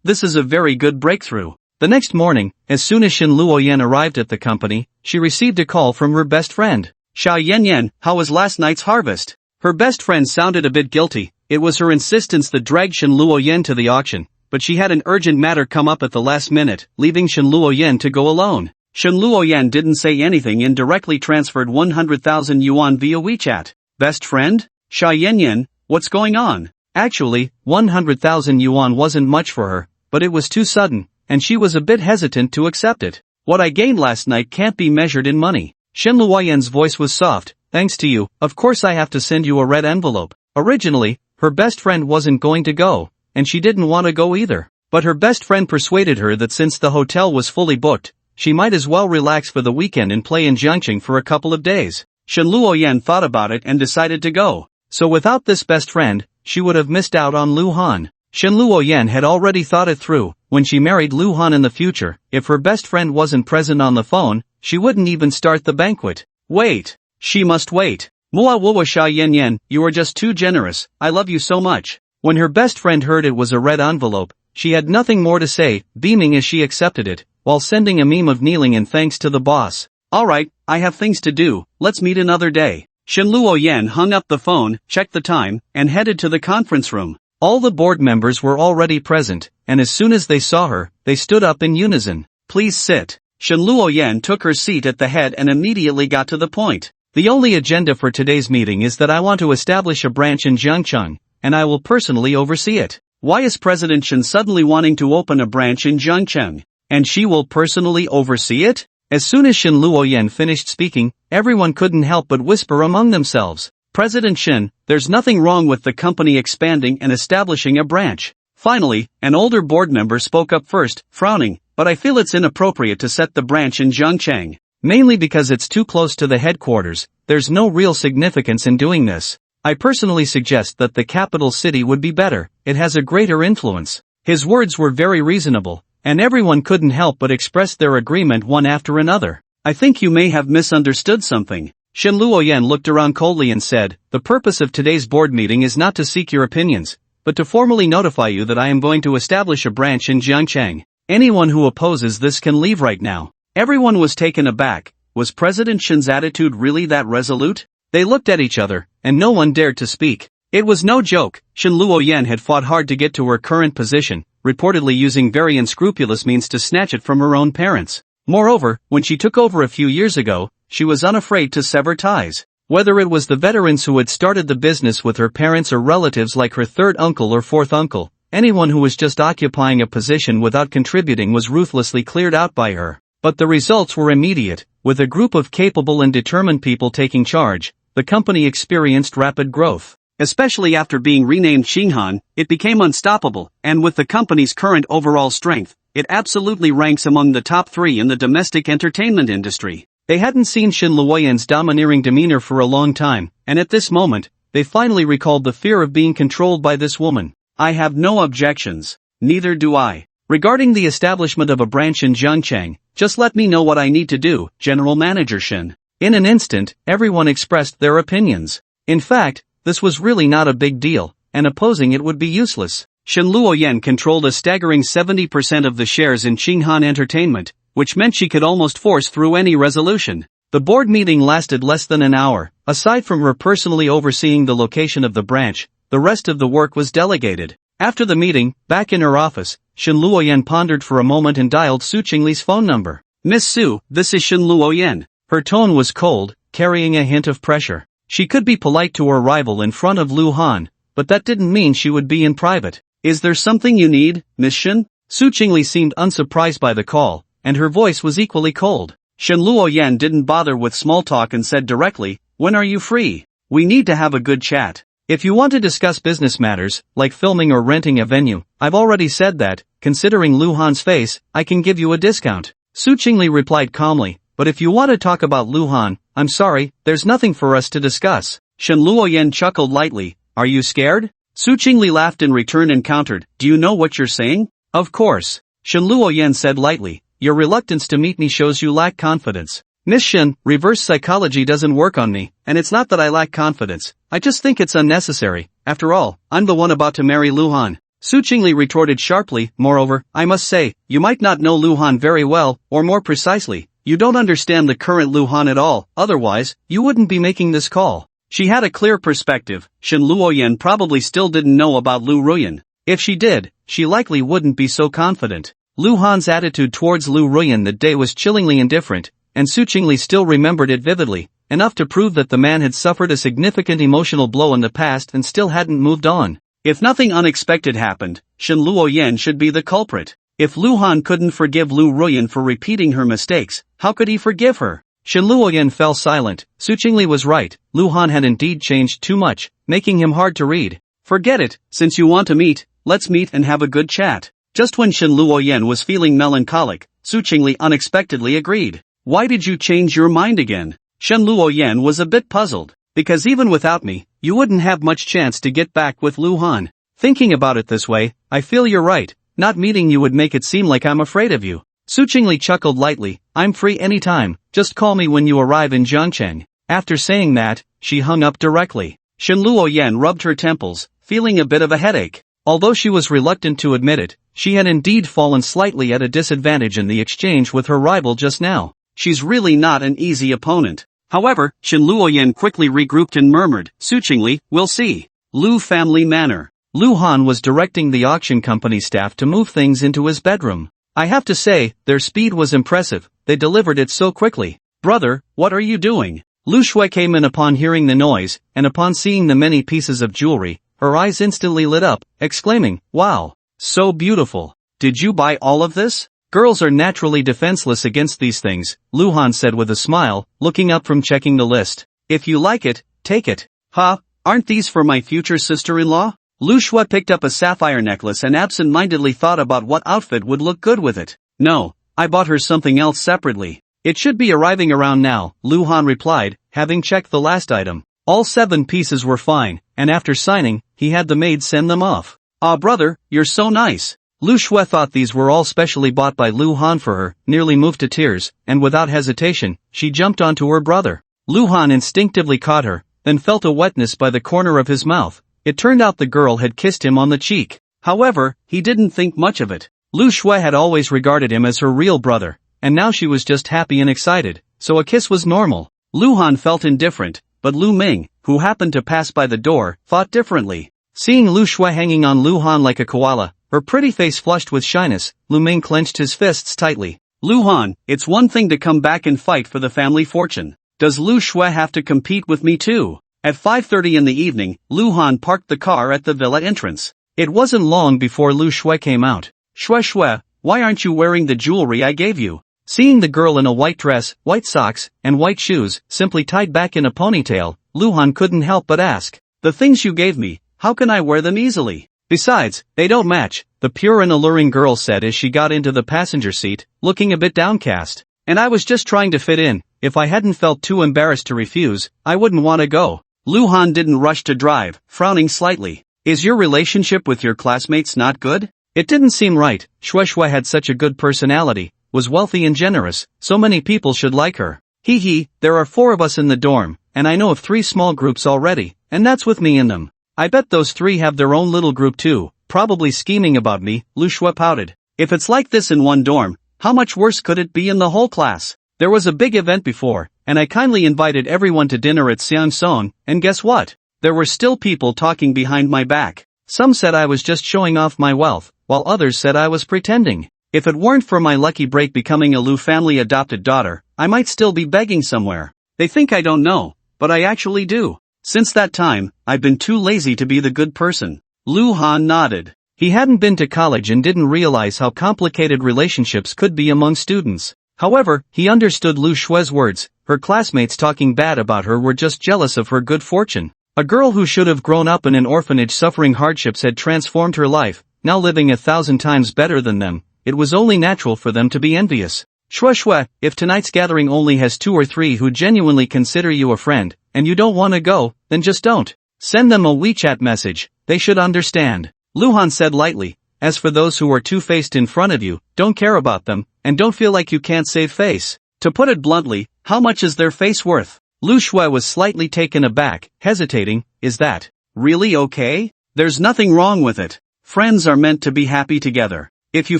This is a very good breakthrough. The next morning, as soon as Shin Luoyen arrived at the company, she received a call from her best friend. Xia Yanyan, how was last night's harvest? Her best friend sounded a bit guilty. It was her insistence that dragged Shin Luoyen to the auction, but she had an urgent matter come up at the last minute, leaving Shin Luoyen to go alone. Shin Luoyen didn't say anything and directly transferred 100,000 yuan via WeChat. Best friend? Xia Yanyan, what's going on? Actually, 100,000 yuan wasn't much for her, but it was too sudden, and she was a bit hesitant to accept it. What I gained last night can't be measured in money. Shin Luoyen's voice was soft. Thanks to you, of course I have to send you a red envelope. Originally, her best friend wasn't going to go, and she didn't want to go either. But her best friend persuaded her that since the hotel was fully booked, she might as well relax for the weekend and play in Jiangqing for a couple of days. Shin Luoyen thought about it and decided to go. So without this best friend, she would have missed out on Lu Han. Shin Luoyen had already thought it through. When she married Lu Han in the future, if her best friend wasn't present on the phone, she wouldn't even start the banquet. Wait. She must wait. Mua Wuwa Xia Yanyan, you are just too generous, I love you so much. When her best friend heard it was a red envelope, she had nothing more to say, beaming as she accepted it, while sending a meme of kneeling in thanks to the boss. Alright, I have things to do, let's meet another day. Shin Luoyen hung up the phone, checked the time, and headed to the conference room. All the board members were already present, and as soon as they saw her, they stood up in unison. Please sit. Shin Luoyen took her seat at the head and immediately got to the point. The only agenda for today's meeting is that I want to establish a branch in Jiangcheng, and I will personally oversee it. Why is President Shin suddenly wanting to open a branch in Jiangcheng? And she will personally oversee it? As soon as Shin Luoyen finished speaking, everyone couldn't help but whisper among themselves. President Shin, there's nothing wrong with the company expanding and establishing a branch. Finally, an older board member spoke up first, frowning, but I feel it's inappropriate to set the branch in Jiangcheng. Mainly because it's too close to the headquarters, there's no real significance in doing this. I personally suggest that the capital city would be better, it has a greater influence. His words were very reasonable, and everyone couldn't help but express their agreement one after another. I think you may have misunderstood something. Shin Luoyen looked around coldly and said, the purpose of today's board meeting is not to seek your opinions, but to formally notify you that I am going to establish a branch in Jiangcheng. Anyone who opposes this can leave right now. Everyone was taken aback. Was President Shin's attitude really that resolute? They looked at each other, and no one dared to speak. It was no joke. Shin Luoyen had fought hard to get to her current position, reportedly using very unscrupulous means to snatch it from her own parents. Moreover, when she took over a few years ago, she was unafraid to sever ties. Whether it was the veterans who had started the business with her parents or relatives like her third uncle or fourth uncle, anyone who was just occupying a position without contributing was ruthlessly cleared out by her. But the results were immediate. With a group of capable and determined people taking charge, the company experienced rapid growth. Especially after being renamed Xinghan, it became unstoppable, and with the company's current overall strength, it absolutely ranks among the top 3 in the domestic entertainment industry. They hadn't seen Shin Luoyen's domineering demeanor for a long time, and at this moment, they finally recalled the fear of being controlled by this woman. I have no objections. Neither do I. Regarding the establishment of a branch in Jiangcheng, just let me know what I need to do, General Manager Shin. In an instant, everyone expressed their opinions. In fact, this was really not a big deal, and opposing it would be useless. Shin Luoyen controlled a staggering 70% of the shares in Xinghan Entertainment, which meant she could almost force through any resolution. The board meeting lasted less than an hour. Aside from her personally overseeing the location of the branch, the rest of the work was delegated. After the meeting, back in her office, Shen Luoyan pondered for a moment and dialed Su Chingli's phone number. "Miss Su, this is Shen Luoyan." Her tone was cold, carrying a hint of pressure. She could be polite to her rival in front of Lu Han, but that didn't mean she would be in private. "Is there something you need, Miss Shen?" Su Chingle seemed unsurprised by the call, and her voice was equally cold. Shen Luoyan didn't bother with small talk and said directly, "When are you free? We need to have a good chat. If you want to discuss business matters, like filming or renting a venue, I've already said that, considering Lu Han's face, I can give you a discount." Su Chingle replied calmly, "But if you want to talk about Lu Han, I'm sorry, there's nothing for us to discuss." Shen Luoyan chuckled lightly. "Are you scared?" Su Chingle laughed in return and countered, "Do you know what you're saying?" "Of course." Shen Luoyan said lightly, "Your reluctance to meet me shows you lack confidence." "Miss Shen, reverse psychology doesn't work on me, and it's not that I lack confidence, I just think it's unnecessary. After all, I'm the one about to marry Lu Han." Su Chingle retorted sharply, "Moreover, I must say, you might not know Lu Han very well, or more precisely, you don't understand the current Lu Han at all, otherwise, you wouldn't be making this call." She had a clear perspective. Shen Luoyan probably still didn't know about Lu Ruyan. If she did, she likely wouldn't be so confident. Lu Han's attitude towards Lu Ruyan that day was chillingly indifferent, and Su Chingle still remembered it vividly, enough to prove that the man had suffered a significant emotional blow in the past and still hadn't moved on. If nothing unexpected happened, Shen Luoyan should be the culprit. If Lu Han couldn't forgive Lu Ruyan for repeating her mistakes, how could he forgive her? Shen Luoyan fell silent. Su Chingle was right, Lu Han had indeed changed too much, making him hard to read. "Forget it, since you want to meet, let's meet and have a good chat." Just when Shen Luoyan was feeling melancholic, Su Chingle unexpectedly agreed. "Why did you change your mind again?" Shen Luoyan was a bit puzzled. "Because even without me, you wouldn't have much chance to get back with Lu Han. Thinking about it this way, I feel you're right, not meeting you would make it seem like I'm afraid of you." Su Chingle chuckled lightly, "I'm free anytime, just call me when you arrive in Zhangcheng." After saying that, she hung up directly. Shen Luoyan rubbed her temples, feeling a bit of a headache. Although she was reluctant to admit it, she had indeed fallen slightly at a disadvantage in the exchange with her rival just now. She's really not an easy opponent. However, Shen Luoyan quickly regrouped and murmured, "Su Chingle, we'll see." Lu Family Manor. Lu Han was directing the auction company staff to move things into his bedroom. I have to say, their speed was impressive, they delivered it so quickly. "Brother, what are you doing?" Lu Shui came in upon hearing the noise, and upon seeing the many pieces of jewelry, her eyes instantly lit up, exclaiming, "Wow! So beautiful. Did you buy all of this?" "Girls are naturally defenseless against these things," Lu Han said with a smile, looking up from checking the list. "If you like it, take it." "Huh? Aren't these for my future sister-in-law?" Lu Shui picked up a sapphire necklace and absent-mindedly thought about what outfit would look good with it. "No, I bought her something else separately. It should be arriving around now," Lu Han replied, having checked the last item. All 7 pieces were fine, and after signing, he had the maid send them off. "Ah brother, you're so nice." Lu Shui thought these were all specially bought by Lu Han for her, nearly moved to tears, and without hesitation, she jumped onto her brother. Lu Han instinctively caught her, then felt a wetness by the corner of his mouth. It turned out the girl had kissed him on the cheek. However, he didn't think much of it. Lu Shui had always regarded him as her real brother, and now she was just happy and excited, so a kiss was normal. Lu Han felt indifferent, but Lu Ming, who happened to pass by the door, thought differently. Seeing Lu Shui hanging on Lu Han like a koala, her pretty face flushed with shyness, Lu Ming clenched his fists tightly. "Lu Han, it's one thing to come back and fight for the family fortune. Does Lu Shui have to compete with me too?" At 5:30 in the evening, Lu Han parked the car at the villa entrance. It wasn't long before Lu Shui came out. "Shui Shui, why aren't you wearing the jewelry I gave you?" Seeing the girl in a white dress, white socks, and white shoes, simply tied back in a ponytail, Lu Han couldn't help but ask. "The things you gave me, how can I wear them easily? Besides, they don't match," the pure and alluring girl said as she got into the passenger seat, looking a bit downcast. "And I was just trying to fit in. If I hadn't felt too embarrassed to refuse, I wouldn't want to go." Lu Han didn't rush to drive, frowning slightly. "Is your relationship with your classmates not good?" It didn't seem right. Shui Shui had such a good personality, was wealthy and generous, so many people should like her. Hee, there are 4 of us in the dorm, and I know of 3 small groups already, and that's with me in them. I bet those 3 have their own little group too, probably scheming about me, Lu Shui pouted. "If it's like this in one dorm, How much worse could it be in the whole class? There was a big event before, and I kindly invited everyone to dinner at Seongsong, and guess what? There were still people talking behind my back. Some said I was just showing off my wealth, while others said I was pretending. If it weren't for my lucky break becoming a Lu family adopted daughter, I might still be begging somewhere. They think I don't know, but I actually do. Since that time, I've been too lazy to be the good person. Lu Han nodded. He hadn't been to college and didn't realize how complicated relationships could be among students. However, he understood Lu Shue's words. Her classmates talking bad about her were just jealous of her good fortune. A girl who should have grown up in an orphanage suffering hardships had transformed her life, now living 1,000 times better than them. It was only natural for them to be envious. Shui, if tonight's gathering only has 2 or 3 who genuinely consider you a friend, and you don't want to go, then just don't. Send them a WeChat message, they should understand. Luhan said lightly. As for those who are two-faced in front of you, don't care about them, and don't feel like you can't save face. To put it bluntly, how much is their face worth? Lu Shui was slightly taken aback, hesitating. Is that really okay? There's nothing wrong with it. Friends are meant to be happy together. If you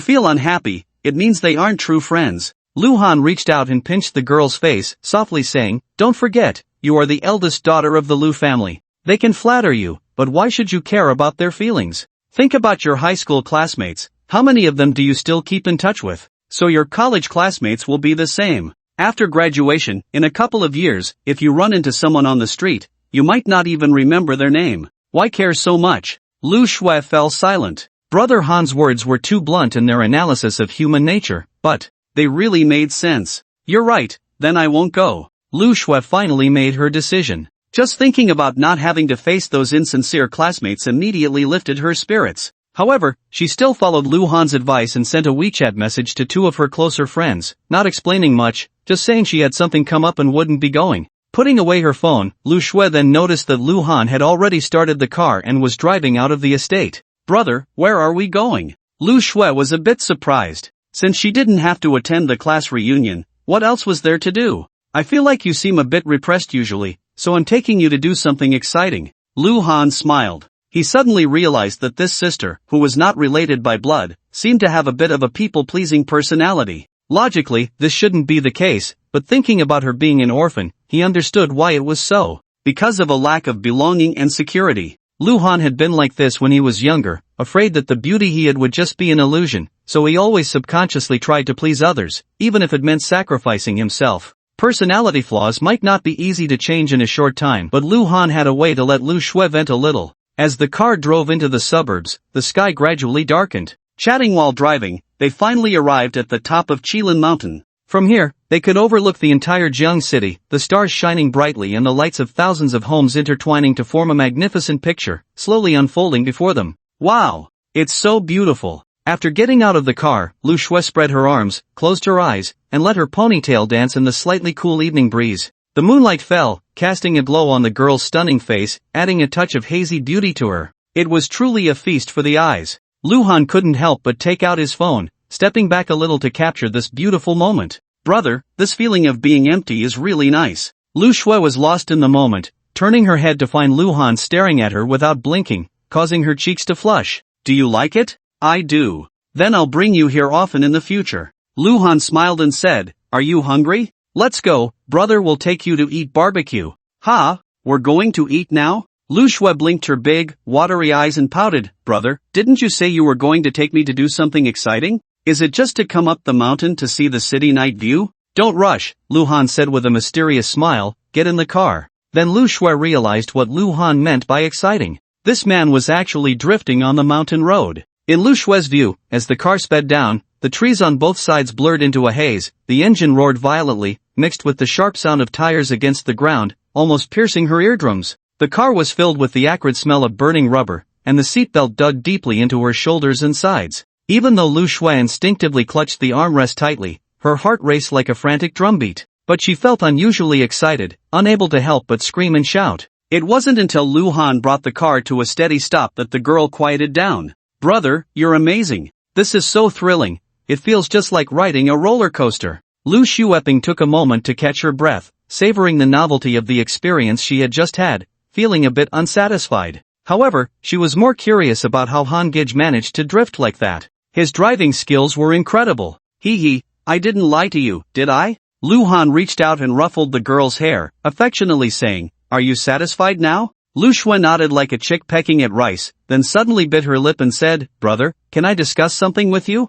feel unhappy, it means they aren't true friends. Lu Han reached out and pinched the girl's face, softly saying, don't forget, you are the eldest daughter of the Lu family. They can flatter you, but why should you care about their feelings? Think about your high school classmates. How many of them do you still keep in touch with? So your college classmates will be the same. After graduation, in a couple of years, if you run into someone on the street, you might not even remember their name. Why care so much? Lu Shui fell silent. Brother Han's words were too blunt in their analysis of human nature, but they really made sense. You're right, then I won't go. Lu Shui finally made her decision. Just thinking about not having to face those insincere classmates immediately lifted her spirits. However, she still followed Lu Han's advice and sent a WeChat message to 2 of her closer friends, not explaining much, just saying she had something come up and wouldn't be going. Putting away her phone, Lu Shui then noticed that Lu Han had already started the car and was driving out of the estate. Brother, where are we going? Lu Shui was a bit surprised. Since she didn't have to attend the class reunion, what else was there to do? I feel like you seem a bit repressed usually, so I'm taking you to do something exciting. Lu Han smiled. He suddenly realized that this sister, who was not related by blood, seemed to have a bit of a people-pleasing personality. Logically, this shouldn't be the case, but thinking about her being an orphan, he understood why it was so. Because of a lack of belonging and security. Lu Han had been like this when he was younger, afraid that the beauty he had would just be an illusion, so he always subconsciously tried to please others, even if it meant sacrificing himself. Personality flaws might not be easy to change in a short time, but Lu Han had a way to let Lu Shui vent a little. As the car drove into the suburbs, the sky gradually darkened. Chatting while driving, they finally arrived at the top of Qilin Mountain. From here, they could overlook the entire Jiang city, the stars shining brightly and the lights of thousands of homes intertwining to form a magnificent picture, slowly unfolding before them. Wow! It's so beautiful. After getting out of the car, Lu Shui spread her arms, closed her eyes, and let her ponytail dance in the slightly cool evening breeze. The moonlight fell, casting a glow on the girl's stunning face, adding a touch of hazy beauty to her. It was truly a feast for the eyes. Lu Han couldn't help but take out his phone, stepping back a little to capture this beautiful moment. Brother, this feeling of being empty is really nice. Lu Shui was lost in the moment, turning her head to find Lu Han staring at her without blinking, causing her cheeks to flush. Do you like it? I do. Then I'll bring you here often in the future. Lu Han smiled and said, are you hungry? Let's go, brother will take you to eat barbecue. Ha, we're going to eat now? Lu Shui blinked her big, watery eyes and pouted. Brother, didn't you say you were going to take me to do something exciting? Is it just to come up the mountain to see the city night view? Don't rush, Lu Han said with a mysterious smile, get in the car. Then Lu Shui realized what Lu Han meant by exciting. This man was actually drifting on the mountain road. In Lu Shui's view, as the car sped down, the trees on both sides blurred into a haze, the engine roared violently, mixed with the sharp sound of tires against the ground, almost piercing her eardrums. The car was filled with the acrid smell of burning rubber, and the seatbelt dug deeply into her shoulders and sides. Even though Lu Shui instinctively clutched the armrest tightly, her heart raced like a frantic drumbeat. But she felt unusually excited, unable to help but scream and shout. It wasn't until Lu Han brought the car to a steady stop that the girl quieted down. Brother, you're amazing. This is so thrilling. It feels just like riding a roller coaster. Lu Shueping took a moment to catch her breath, savoring the novelty of the experience she had just had, feeling a bit unsatisfied. However, she was more curious about how Han Gij managed to drift like that. His driving skills were incredible. Hee hee, I didn't lie to you, did I? Luhan reached out and ruffled the girl's hair, affectionately saying, are you satisfied now? Lu Shui nodded like a chick pecking at rice, then suddenly bit her lip and said, brother, can I discuss something with you?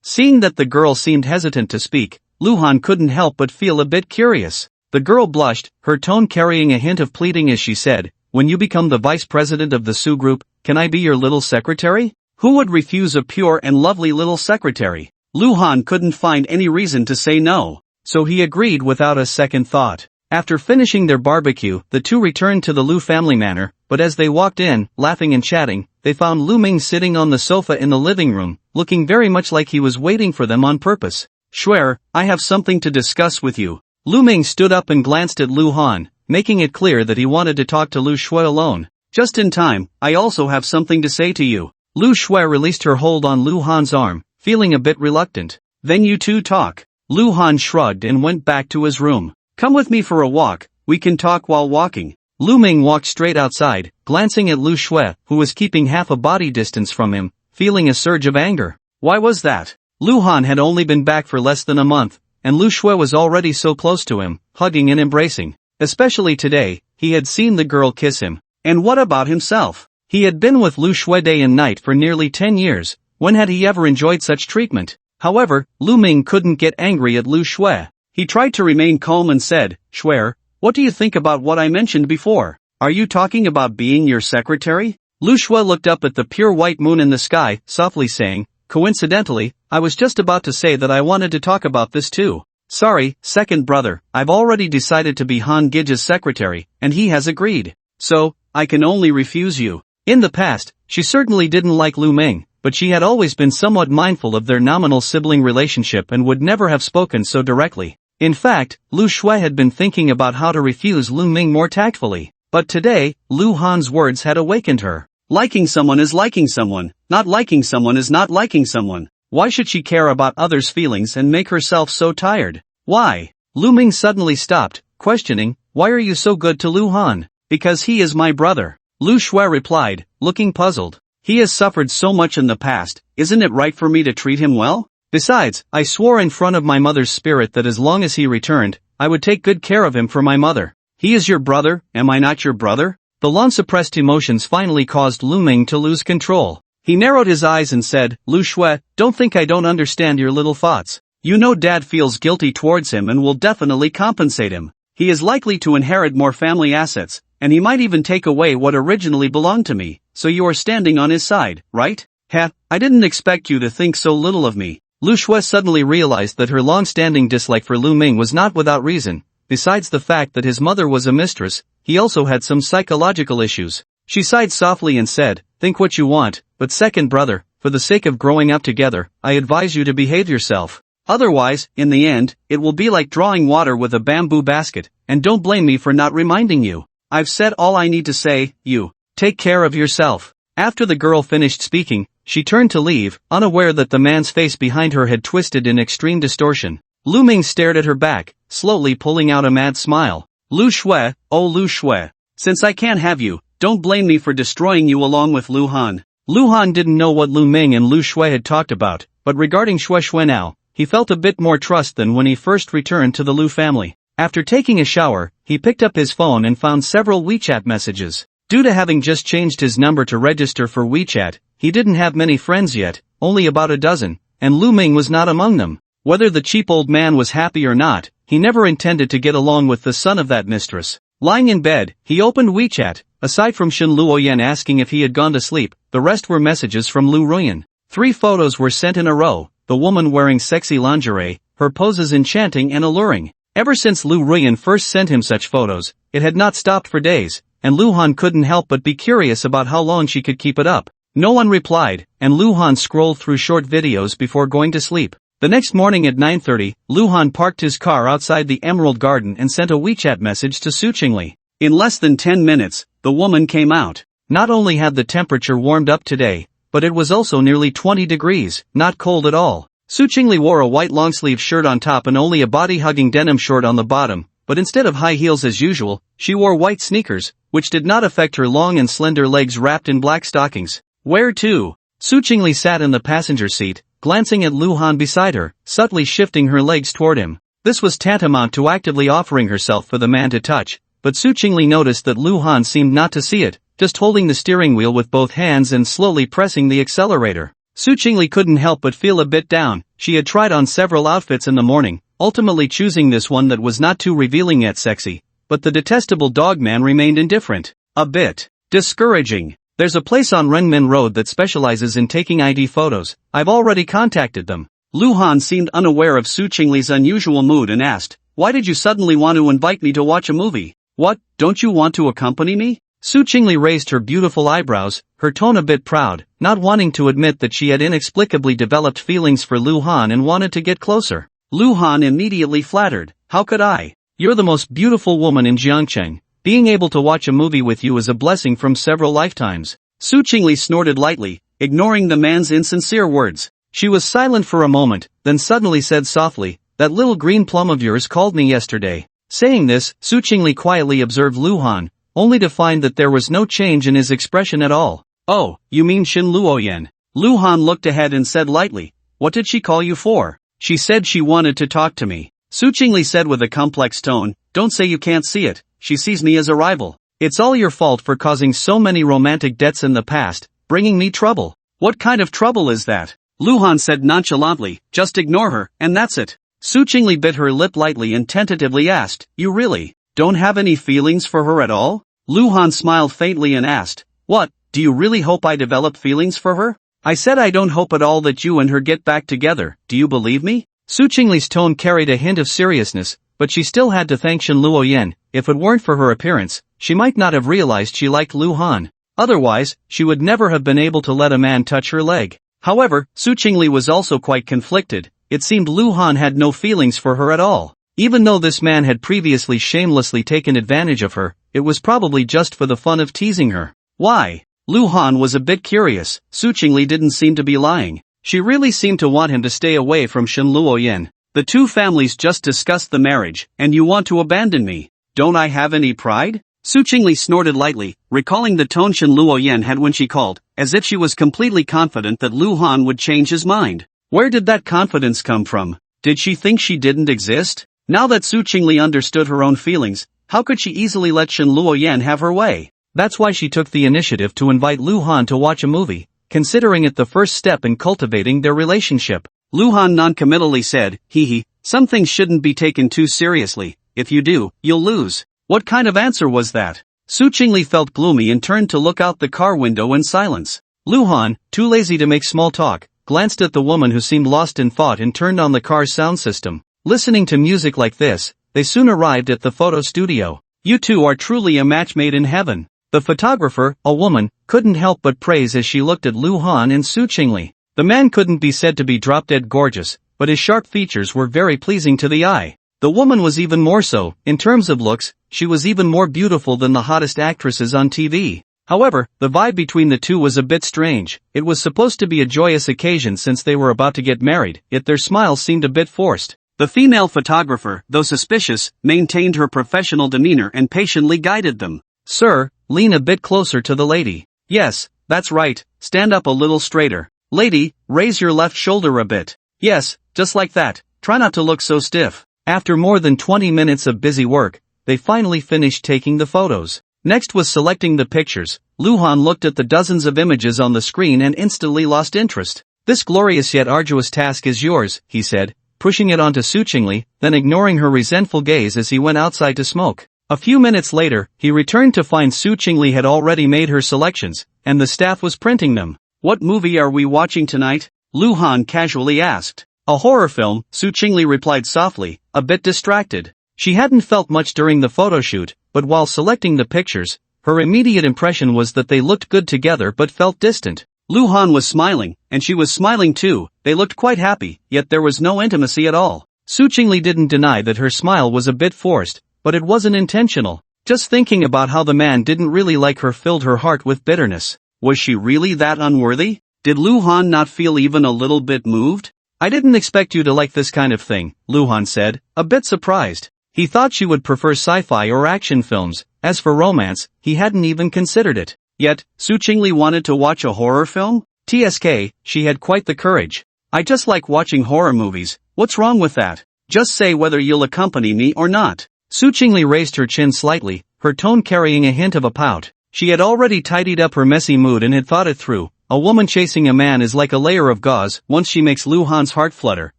Seeing that the girl seemed hesitant to speak, Luhan couldn't help but feel a bit curious. The girl blushed, her tone carrying a hint of pleading as she said, when you become the vice president of the Su group, can I be your little secretary? Who would refuse a pure and lovely little secretary? Luhan couldn't find any reason to say no, so he agreed without a second thought. After finishing their barbecue, the two returned to the Lu family manor, but as they walked in, laughing and chatting, they found Lu Ming sitting on the sofa in the living room, looking very much like he was waiting for them on purpose. Shuer, I have something to discuss with you. Lu Ming stood up and glanced at Lu Han, making it clear that he wanted to talk to Lu Shui alone. Just in time, I also have something to say to you. Lu Shui released her hold on Lu Han's arm, feeling a bit reluctant. Then you two talk. Lu Han shrugged and went back to his room. Come with me for a walk, we can talk while walking. Lu Ming walked straight outside, glancing at Lu Shui, who was keeping half a body distance from him, feeling a surge of anger. Why was that? Lu Han had only been back for less than a month, and Lu Shui was already so close to him, hugging and embracing. Especially today, he had seen the girl kiss him. And what about himself? He had been with Lu Shui day and night for nearly 10 years, when had he ever enjoyed such treatment? However, Lu Ming couldn't get angry at Lu Shui. He tried to remain calm and said, Shuer, what do you think about what I mentioned before? Are you talking about being your secretary? Lu Shui looked up at the pure white moon in the sky, softly saying, coincidentally, I was just about to say that I wanted to talk about this too. Sorry, second brother, I've already decided to be Han Gija's secretary, and he has agreed. So, I can only refuse you. In the past, she certainly didn't like Lu Ming, but she had always been somewhat mindful of their nominal sibling relationship and would never have spoken so directly. In fact, Lu Shui had been thinking about how to refuse Lu Ming more tactfully. But today, Lu Han's words had awakened her. Liking someone is liking someone, not liking someone is not liking someone. Why should she care about others' feelings and make herself so tired? Why? Lu Ming suddenly stopped, questioning, why are you so good to Lu Han? Because he is my brother. Lu Shui replied, looking puzzled. He has suffered so much in the past, isn't it right for me to treat him well? Besides, I swore in front of my mother's spirit that as long as he returned, I would take good care of him for my mother. He is your brother, am I not your brother? The long-suppressed emotions finally caused Lu Ming to lose control. He narrowed his eyes and said, Lu Shui, don't think I don't understand your little thoughts. You know Dad feels guilty towards him and will definitely compensate him. He is likely to inherit more family assets, and he might even take away what originally belonged to me, so you are standing on his side, right? I didn't expect you to think so little of me. Lu Shui suddenly realized that her long-standing dislike for Lu Ming was not without reason. Besides the fact that his mother was a mistress, he also had some psychological issues. She sighed softly and said, think what you want, but second brother, for the sake of growing up together, I advise you to behave yourself. Otherwise, in the end, it will be like drawing water with a bamboo basket, and don't blame me for not reminding you. I've said all I need to say, you. Take care of yourself. After the girl finished speaking, she turned to leave, unaware that the man's face behind her had twisted in extreme distortion. Lu Ming stared at her back, slowly pulling out a mad smile. Lu Shui, oh Lu Shui. Since I can't have you, don't blame me for destroying you along with Lu Han. Lu Han didn't know what Lu Ming and Lu Shui had talked about, but regarding Shui now, he felt a bit more trust than when he first returned to the Lu family. After taking a shower, he picked up his phone and found several WeChat messages. Due to having just changed his number to register for WeChat, he didn't have many friends yet, only about a dozen, and Lu Ming was not among them. Whether the cheap old man was happy or not, he never intended to get along with the son of that mistress. Lying in bed, he opened WeChat. Aside from Shen Luoyan asking if he had gone to sleep, the rest were messages from Lu Ruan. 3 photos were sent in a row, the woman wearing sexy lingerie, her poses enchanting and alluring. Ever since Lu Ruan first sent him such photos, it had not stopped for days, and Lu Han couldn't help but be curious about how long she could keep it up. No one replied, and Lu Han scrolled through short videos before going to sleep. The next morning at 9:30, Lu Han parked his car outside the Emerald Garden and sent a WeChat message to Su Chingle. In less than 10 minutes, the woman came out. Not only had the temperature warmed up today, but it was also nearly 20 degrees, not cold at all. Su Chingle wore a white long-sleeve shirt on top and only a body-hugging denim short on the bottom, but instead of high heels as usual, she wore white sneakers, which did not affect her long and slender legs wrapped in black stockings. Where to? Su Chingle sat in the passenger seat, glancing at Luhan beside her, subtly shifting her legs toward him. This was tantamount to actively offering herself for the man to touch, but Su Chingle noticed that Luhan seemed not to see it, just holding the steering wheel with both hands and slowly pressing the accelerator. Su Chingle couldn't help but feel a bit down. She had tried on several outfits in the morning, ultimately choosing this one that was not too revealing yet sexy, but the detestable dog man remained indifferent. A bit discouraging. There's a place on Renmin Road that specializes in taking ID photos. I've already contacted them. Luhan seemed unaware of Su Chingle's unusual mood and asked, "Why did you suddenly want to invite me to watch a movie? What, don't you want to accompany me?" Su Chingle raised her beautiful eyebrows, her tone a bit proud, not wanting to admit that she had inexplicably developed feelings for Luhan and wanted to get closer. Luhan immediately flattered, "How could I? You're the most beautiful woman in Jiangcheng. Being able to watch a movie with you is a blessing from several lifetimes." Su Chingle snorted lightly, ignoring the man's insincere words. She was silent for a moment, then suddenly said softly, "That little green plum of yours called me yesterday." Saying this, Su Chingle quietly observed Luhan, only to find that there was no change in his expression at all. "Oh, you mean Shin Luoyan?" Luhan looked ahead and said lightly, "What did she call you for?" "She said she wanted to talk to me." Su Chingle said with a complex tone, "Don't say you can't see it. She sees me as a rival. It's all your fault for causing so many romantic debts in the past, bringing me trouble." "What kind of trouble is that?" Luhan said nonchalantly, "Just ignore her, and that's it." Su Chingle bit her lip lightly and tentatively asked, "You really don't have any feelings for her at all?" Luhan smiled faintly and asked, "What, do you really hope I develop feelings for her?" "I said I don't hope at all that you and her get back together. Do you believe me?" Su Chingle's tone carried a hint of seriousness, but she still had to thank Shin Luoyan. If it weren't for her appearance, she might not have realized she liked Luhan. Otherwise, she would never have been able to let a man touch her leg. However, Su Chingle was also quite conflicted. It seemed Luhan had no feelings for her at all. Even though this man had previously shamelessly taken advantage of her, it was probably just for the fun of teasing her. Why? Luhan was a bit curious. Su Chingle didn't seem to be lying. She really seemed to want him to stay away from Shin Luoyan. "The two families just discussed the marriage, and you want to abandon me. Don't I have any pride?" Su Chingle snorted lightly, recalling the tone Shin Luoyan had when she called, as if she was completely confident that Luhan would change his mind. Where did that confidence come from? Did she think she didn't exist? Now that Su Chingle understood her own feelings, how could she easily let Shin Luoyan have her way? That's why she took the initiative to invite Luhan to watch a movie, considering it the first step in cultivating their relationship. Luhan noncommittally said, "Hee, some things shouldn't be taken too seriously. If you do, you'll lose." What kind of answer was that? Su Chingle felt gloomy and turned to look out the car window in silence. Luhan, too lazy to make small talk, glanced at the woman who seemed lost in thought and turned on the car's sound system. Listening to music like this, they soon arrived at the photo studio. "You two are truly a match made in heaven." The photographer, a woman, couldn't help but praise as she looked at Luhan and Su Chingle. The man couldn't be said to be drop-dead gorgeous, but his sharp features were very pleasing to the eye. The woman was even more so. In terms of looks, she was even more beautiful than the hottest actresses on TV. However, the vibe between the two was a bit strange. It was supposed to be a joyous occasion since they were about to get married, yet their smiles seemed a bit forced. The female photographer, though suspicious, maintained her professional demeanor and patiently guided them. "Sir, lean a bit closer to the lady. Yes, that's right, stand up a little straighter. Lady, raise your left shoulder a bit. Yes, just like that, try not to look so stiff." After more than 20 minutes of busy work, they finally finished taking the photos. Next was selecting the pictures. Luhan looked at the dozens of images on the screen and instantly lost interest. "This glorious yet arduous task is yours," he said, pushing it onto Su Chingle, then ignoring her resentful gaze as he went outside to smoke. A few minutes later, he returned to find Su Chingle had already made her selections, and the staff was printing them. "What movie are we watching tonight?" Luhan casually asked. "A horror film," Su Chingle replied softly, a bit distracted. She hadn't felt much during the photo shoot, but while selecting the pictures, her immediate impression was that they looked good together but felt distant. Luhan was smiling, and she was smiling too. They looked quite happy, yet there was no intimacy at all. Su Chingle didn't deny that her smile was a bit forced, but it wasn't intentional. Just thinking about how the man didn't really like her filled her heart with bitterness. Was she really that unworthy? Did Luhan not feel even a little bit moved? "I didn't expect you to like this kind of thing," Luhan said, a bit surprised. He thought she would prefer sci-fi or action films. As for romance, he hadn't even considered it. Yet, Su Chingle wanted to watch a horror film? TSK, she had quite the courage. I just like watching horror movies, what's wrong with that? Just say whether you'll accompany me or not. Su Chingle raised her chin slightly, her tone carrying a hint of a pout. She had already tidied up her messy mood and had thought it through. A woman chasing a man is like a layer of gauze. Once she makes Lu Han's heart flutter,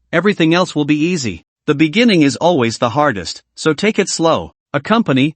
everything else will be easy. The beginning is always the hardest, so take it slow. Accompany.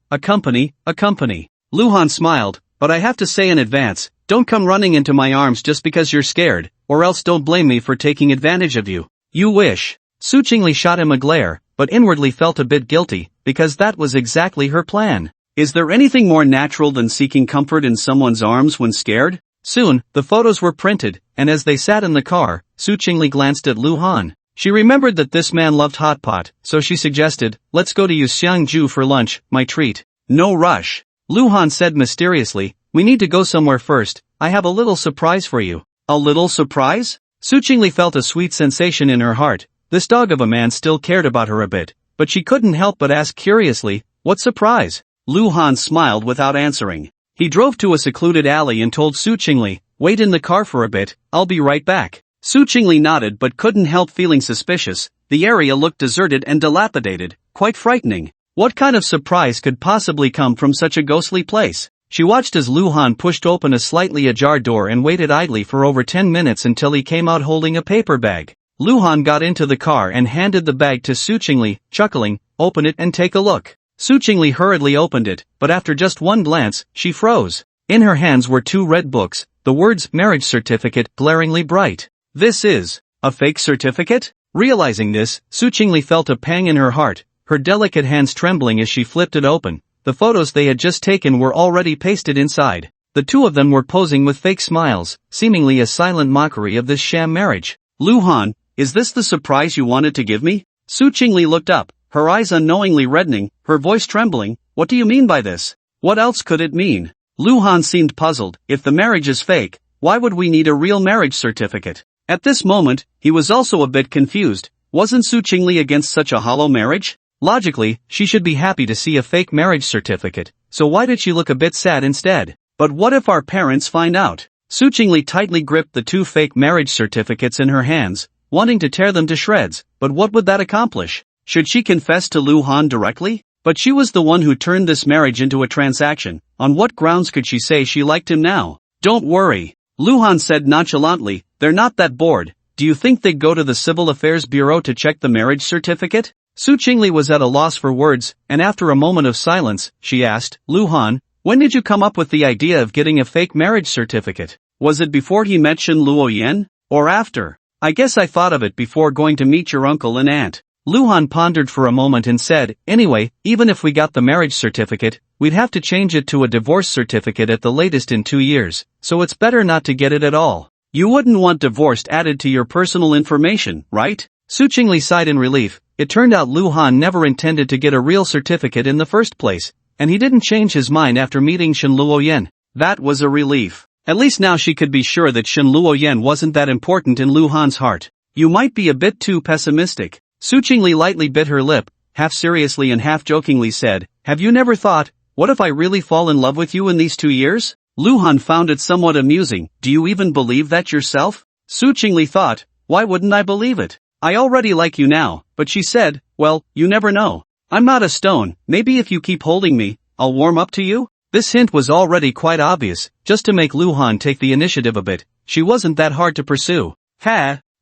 Lu Han smiled, but I have to say in advance, don't come running into my arms just because you're scared, or else don't blame me for taking advantage of you. You wish. Su Chingle shot him a glare, but inwardly felt a bit guilty, because that was exactly her plan. Is there anything more natural than seeking comfort in someone's arms when scared? Soon, the photos were printed, and as they sat in the car, Su Chingle glanced at Lu Han. She remembered that this man loved hot pot, so she suggested, let's go to Yuxiangju for lunch, my treat. No rush. Lu Han said mysteriously, we need to go somewhere first, I have a little surprise for you. A little surprise? Su Chingle felt a sweet sensation in her heart. This dog of a man still cared about her a bit, but she couldn't help but ask curiously, what surprise? Lu Han smiled without answering. He drove to a secluded alley and told Su Chingle, wait in the car for a bit, I'll be right back. Su Chingle nodded but couldn't help feeling suspicious. The area looked deserted and dilapidated, quite frightening. What kind of surprise could possibly come from such a ghostly place? She watched as Lu Han pushed open a slightly ajar door and waited idly for over 10 minutes until he came out holding a paper bag. Lu Han got into the car and handed the bag to Su Chingle, chuckling, open it and take a look. Su Chingle hurriedly opened it, but after just one glance, she froze. In her hands were 2 red books, the words marriage certificate glaringly bright. This is a fake certificate? Realizing this, Su Chingle felt a pang in her heart, her delicate hands trembling as she flipped it open. The photos they had just taken were already pasted inside. The 2 of them were posing with fake smiles, seemingly a silent mockery of this sham marriage. Lu Han, is this the surprise you wanted to give me? Su Chingle looked up, her eyes unknowingly reddening, her voice trembling. What do you mean by this? What else could it mean? Lu Han seemed puzzled. If the marriage is fake, why would we need a real marriage certificate? At this moment, he was also a bit confused. Wasn't Su Chingle against such a hollow marriage? Logically, she should be happy to see a fake marriage certificate, so why did she look a bit sad instead? But what if our parents find out? Su Chingle tightly gripped the 2 fake marriage certificates in her hands, wanting to tear them to shreds, but what would that accomplish? Should she confess to Lu Han directly? But she was the one who turned this marriage into a transaction. On what grounds could she say she liked him now? Don't worry. Lu Han said nonchalantly, they're not that bored. Do you think they'd go to the Civil Affairs Bureau to check the marriage certificate? Su Chingle was at a loss for words, and after a moment of silence, she asked, Lu Han, when did you come up with the idea of getting a fake marriage certificate? Was it before he met Shen Luoyan? Or after? I guess I thought of it before going to meet your uncle and aunt. Lu Han pondered for a moment and said, anyway, even if we got the marriage certificate, we'd have to change it to a divorce certificate at the latest in 2 years, so it's better not to get it at all. You wouldn't want divorced added to your personal information, right? Su Chingle sighed in relief. It turned out Lu Han never intended to get a real certificate in the first place, and he didn't change his mind after meeting Shen Luoyan. That was a relief. At least now she could be sure that Shen Luoyan wasn't that important in Lu Han's heart. You might be a bit too pessimistic. Su Chingle lightly bit her lip, half seriously and half jokingly said, have you never thought, what if I really fall in love with you in these 2 years? Lu Han found it somewhat amusing. Do you even believe that yourself? Su Chingle thought, why wouldn't I believe it? I already like you now, but she said, well, you never know. I'm not a stone, maybe if you keep holding me, I'll warm up to you? This hint was already quite obvious, just to make Lu Han take the initiative a bit. She wasn't that hard to pursue.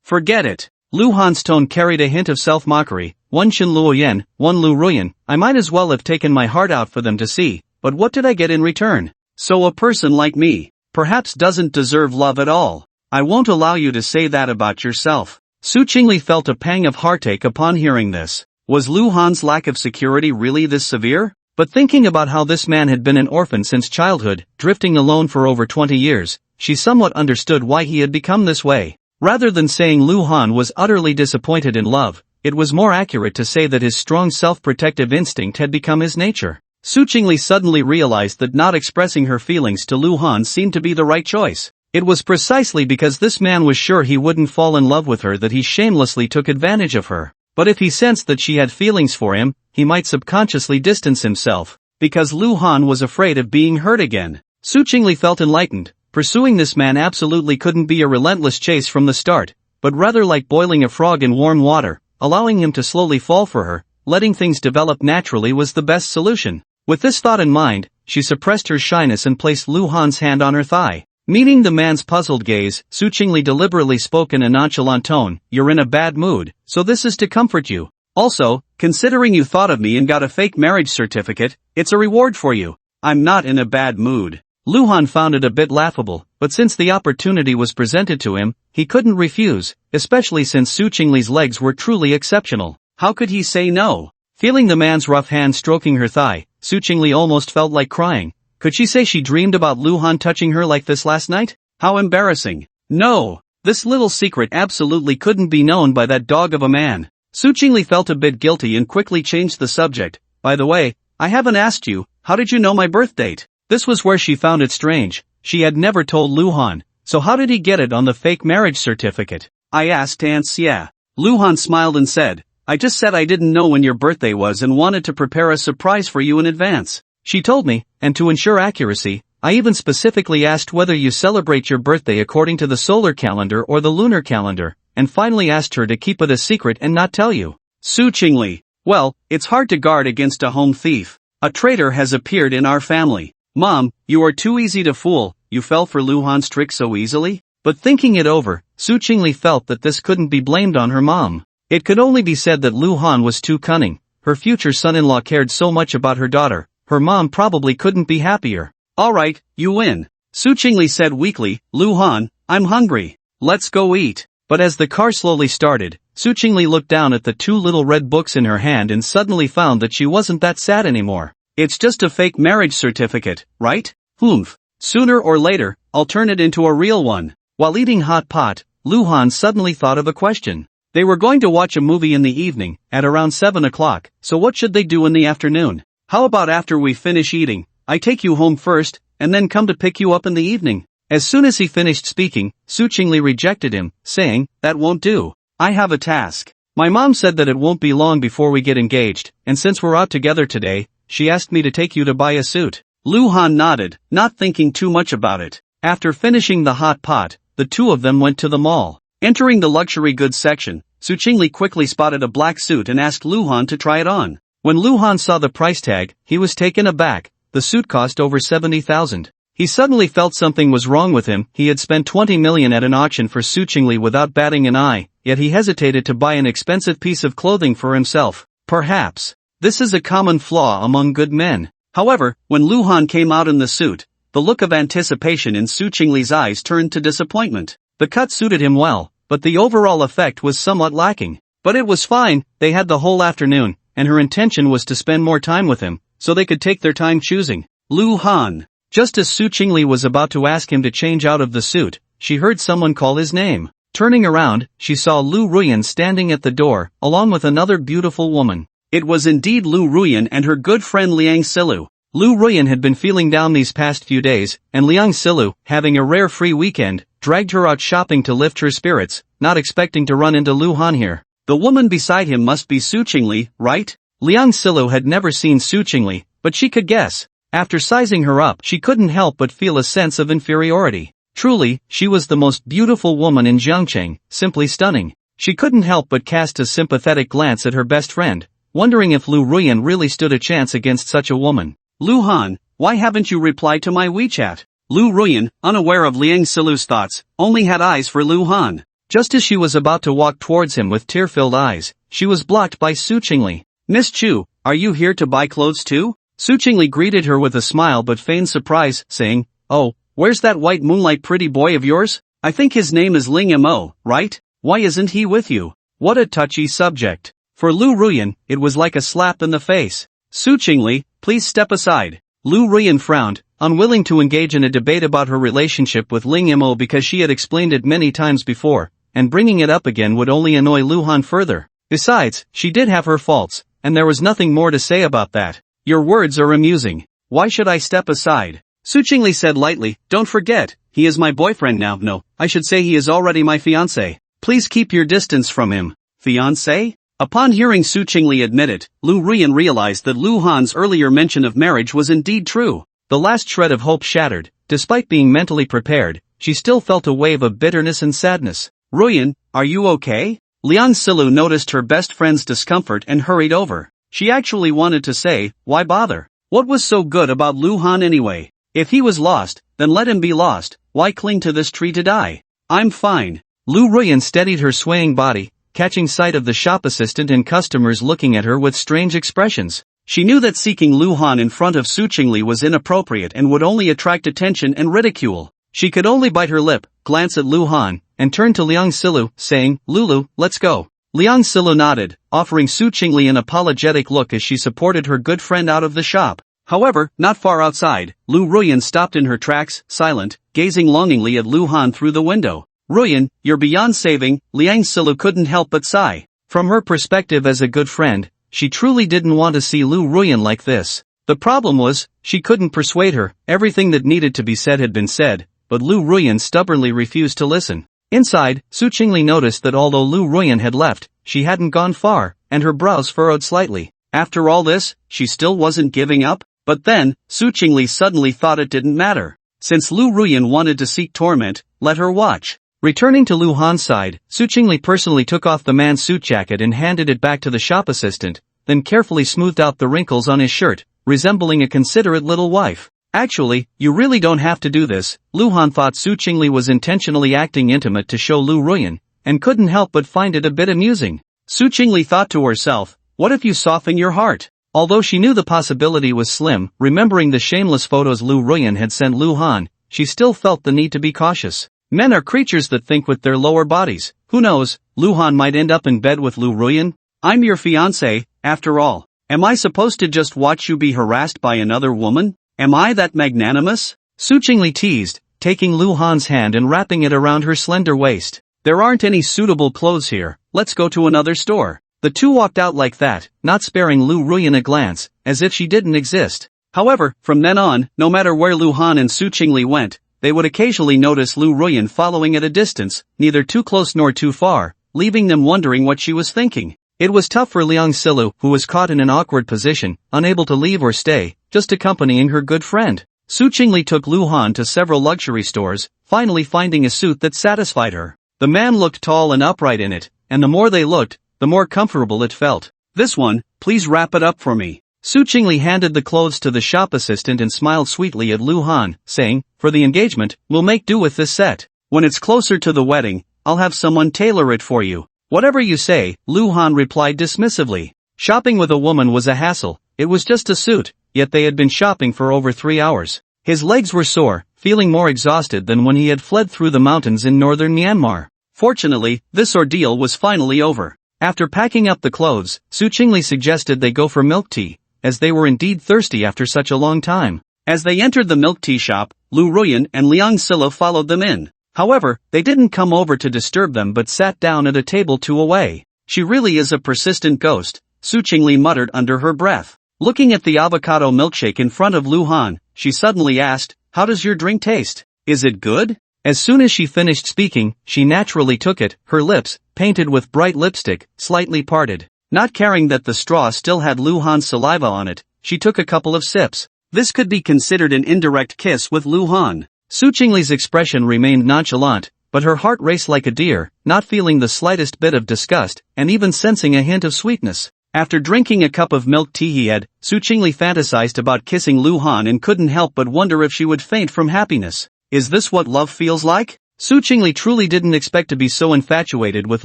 Forget it. Lu Han's tone carried a hint of self-mockery. One Shen Luoyan, one Lu Ruan. I might as well have taken my heart out for them to see, but what did I get in return? So a person like me, perhaps doesn't deserve love at all. I won't allow you to say that about yourself. Su Chingle felt a pang of heartache upon hearing this. Was Lu Han's lack of security really this severe? But thinking about how this man had been an orphan since childhood, drifting alone for over 20 years, she somewhat understood why he had become this way. Rather than saying Lu Han was utterly disappointed in love, it was more accurate to say that his strong self-protective instinct had become his nature. Su Chingle suddenly realized that not expressing her feelings to Lu Han seemed to be the right choice. It was precisely because this man was sure he wouldn't fall in love with her that he shamelessly took advantage of her. But if he sensed that she had feelings for him, he might subconsciously distance himself, because Lu Han was afraid of being hurt again. Su Chingle felt enlightened. pursuing this man absolutely couldn't be a relentless chase from the start, but rather like boiling a frog in warm water, allowing him to slowly fall for her, letting things develop naturally was the best solution. With this thought in mind, she suppressed her shyness and placed Lu Han's hand on her thigh. Meeting the man's puzzled gaze, Su Chingle deliberately spoke in a nonchalant tone, "You're in a bad mood, so this is to comfort you. Also, considering you thought of me and got a fake marriage certificate, it's a reward for you." "I'm not in a bad mood." Lu Han found it a bit laughable, but since the opportunity was presented to him, he couldn't refuse, especially since Su Chingle's legs were truly exceptional. How could he say no? Feeling the man's rough hand stroking her thigh, Su Chingle almost felt like crying. Could she say she dreamed about Lu Han touching her like this last night? How embarrassing. No! This little secret absolutely couldn't be known by that dog of a man. Su Chingle felt a bit guilty and quickly changed the subject. "By the way, I haven't asked you, how did you know my birth date?" This was where she found it strange. She had never told Lu Han, so how did he get it on the fake marriage certificate? "I asked Aunt Xia." Lu Han smiled and said, "I just said I didn't know when your birthday was and wanted to prepare a surprise for you in advance. She told me, and to ensure accuracy, I even specifically asked whether you celebrate your birthday according to the solar calendar or the lunar calendar, and finally asked her to keep it a secret and not tell you." Su Chingle. "Well, it's hard to guard against a home thief. A traitor has appeared in our family. Mom, you are too easy to fool. You fell for Lu Han's trick so easily?" But thinking it over, Su Chingle felt that this couldn't be blamed on her mom. It could only be said that Lu Han was too cunning. Her future son-in-law cared so much about her daughter, her mom probably couldn't be happier. "Alright, you win," Su Chingle said weakly. "Lu Han, I'm hungry. Let's go eat." But as the car slowly started, Su Chingle looked down at the two little red books in her hand and suddenly found that she wasn't that sad anymore. "It's just a fake marriage certificate, right? Humph. Sooner or later, I'll turn it into a real one." While eating hot pot, Lu Han suddenly thought of a question. They were going to watch a movie in the evening, at around 7 o'clock, so what should they do in the afternoon? "How about after we finish eating, I take you home first, and then come to pick you up in the evening?" As soon as he finished speaking, Su Chingle rejected him, saying, "That won't do. I have a task. My mom said that it won't be long before we get engaged, and since we're out together today, she asked me to take you to buy a suit." Lu Han nodded, not thinking too much about it. After finishing the hot pot, the two of them went to the mall. Entering the luxury goods section, Su Chingle quickly spotted a black suit and asked Lu Han to try it on. When Lu Han saw the price tag, he was taken aback. The suit cost over 70,000. He suddenly felt something was wrong with him. He had spent 20 million at an auction for Su Chingle without batting an eye, yet he hesitated to buy an expensive piece of clothing for himself. Perhaps this is a common flaw among good men. However, when Lu Han came out in the suit, the look of anticipation in Su Chingle's eyes turned to disappointment. The cut suited him well, but the overall effect was somewhat lacking. But it was fine, they had the whole afternoon, and her intention was to spend more time with him, so they could take their time choosing. Lu Han. Just as Su Chingle was about to ask him to change out of the suit, she heard someone call his name. Turning around, she saw Lu Ruan standing at the door, along with another beautiful woman. It was indeed Lu Ruan and her good friend Liang Silu. Lu Ruan had been feeling down these past few days, and Liang Silu, having a rare free weekend, dragged her out shopping to lift her spirits, not expecting to run into Lu Han here. The woman beside him must be Su Chingle, right? Liang Silu had never seen Su Chingle, but she could guess. After sizing her up, she couldn't help but feel a sense of inferiority. Truly, she was the most beautiful woman in Jiangcheng, simply stunning. She couldn't help but cast a sympathetic glance at her best friend, wondering if Lu Ruan really stood a chance against such a woman. "Lu Han, why haven't you replied to my WeChat?" Lu Ruan, unaware of Liang Silu's thoughts, only had eyes for Lu Han. Just as she was about to walk towards him with tear-filled eyes, she was blocked by Su Chingle. "Miss Chu, are you here to buy clothes too?" Su Chingle greeted her with a smile but feigned surprise, saying, "Oh, where's that white moonlight pretty boy of yours? I think his name is Ling Mo, right? Why isn't he with you?" What a touchy subject. For Lu Ruan, it was like a slap in the face. "Su Chingle, please step aside." Lu Ruan frowned, unwilling to engage in a debate about her relationship with Ling Mo because she had explained it many times before, and bringing it up again would only annoy Lu Han further. Besides, she did have her faults, and there was nothing more to say about that. "Your words are amusing. Why should I step aside?" Su Chingle said lightly, "Don't forget, he is my boyfriend now. No, I should say he is already my fiancé. Please keep your distance from him." "Fiancé?" Upon hearing Su Chingle admit it, Lu Ruan realized that Lu Han's earlier mention of marriage was indeed true. The last shred of hope shattered. despite being mentally prepared, she still felt a wave of bitterness and sadness. "Ruan, are you okay?" Liang Silu noticed her best friend's discomfort and hurried over. She actually wanted to say, why bother? What was so good about Luhan anyway? If he was lost, then let him be lost, why cling to this tree to die? "I'm fine." Lu Ruyan steadied her swaying body, catching sight of the shop assistant and customers looking at her with strange expressions. She knew that seeking Luhan in front of Su Chingle was inappropriate and would only attract attention and ridicule. She could only bite her lip, glance at Luhan, and turn to Liang Silu, saying, "Lulu, let's go." Liang Silu nodded, offering Su Chingle an apologetic look as she supported her good friend out of the shop. However, not far outside, Lu Ruyan stopped in her tracks, silent, gazing longingly at Luhan through the window. "Ruyan, you're beyond saving," Liang Silu couldn't help but sigh. From her perspective as a good friend, she truly didn't want to see Lu Ruyan like this. The problem was, she couldn't persuade her, everything that needed to be said had been said, but Lu Ruyan stubbornly refused to listen. Inside, Su Chingle noticed that although Lu Ruyan had left, she hadn't gone far, and her brows furrowed slightly. After all this, she still wasn't giving up? But then, Su Chingle suddenly thought it didn't matter. Since Lu Ruyan wanted to seek torment, let her watch. Returning to Luhan's side, Su Chingle personally took off the man's suit jacket and handed it back to the shop assistant, then carefully smoothed out the wrinkles on his shirt, resembling a considerate little wife. "Actually, you really don't have to do this." Luhan thought Su Chingle was intentionally acting intimate to show Lu Ruyan, and couldn't help but find it a bit amusing. Su Chingle thought to herself, what if you soften your heart? Although she knew the possibility was slim, remembering the shameless photos Lu Ruyan had sent Luhan, she still felt the need to be cautious. Men are creatures that think with their lower bodies. Who knows, Luhan might end up in bed with Lu Ruyan? "I'm your fiancé, after all. Am I supposed to just watch you be harassed by another woman? Am I that magnanimous?" Su Chingle teased, taking Luhan's hand and wrapping it around her slender waist. "There aren't any suitable clothes here, let's go to another store." The two walked out like that, not sparing Lu Ruyan a glance, as if she didn't exist. However, from then on, no matter where Luhan and Su Chingle went, they would occasionally notice Lu Ruyan following at a distance, neither too close nor too far, leaving them wondering what she was thinking. It was tough for Liang Silu, who was caught in an awkward position, unable to leave or stay, just accompanying her good friend. Su Chingle took Luhan to several luxury stores, finally finding a suit that satisfied her. The man looked tall and upright in it, and the more they looked, the more comfortable it felt. "This one, please wrap it up for me." Su Chingle handed the clothes to the shop assistant and smiled sweetly at Luhan, saying, "For the engagement, we'll make do with this set. When it's closer to the wedding, I'll have someone tailor it for you." "Whatever you say," Luhan replied dismissively. Shopping with a woman was a hassle, it was just a suit, yet they had been shopping for over 3 hours. His legs were sore, feeling more exhausted than when he had fled through the mountains in northern Myanmar. Fortunately, this ordeal was finally over. After packing up the clothes, Su Chingle suggested they go for milk tea, as they were indeed thirsty after such a long time. As they entered the milk tea shop, Lu Ruyan and Liang Silu followed them in. However, they didn't come over to disturb them but sat down at a table 2 away. "She really is a persistent ghost," Su Chingle muttered under her breath. Looking at the avocado milkshake in front of Luhan, she suddenly asked, "How does your drink taste? Is it good?" As soon as she finished speaking, she naturally took it, her lips, painted with bright lipstick, slightly parted. Not caring that the straw still had Luhan's saliva on it, she took a couple of sips. This could be considered an indirect kiss with Luhan. Su Chingle's expression remained nonchalant, but her heart raced like a deer, not feeling the slightest bit of disgust, and even sensing a hint of sweetness. After drinking a cup of milk tea he had, Su Chingle fantasized about kissing Luhan and couldn't help but wonder if she would faint from happiness. Is this what love feels like? Su Chingle truly didn't expect to be so infatuated with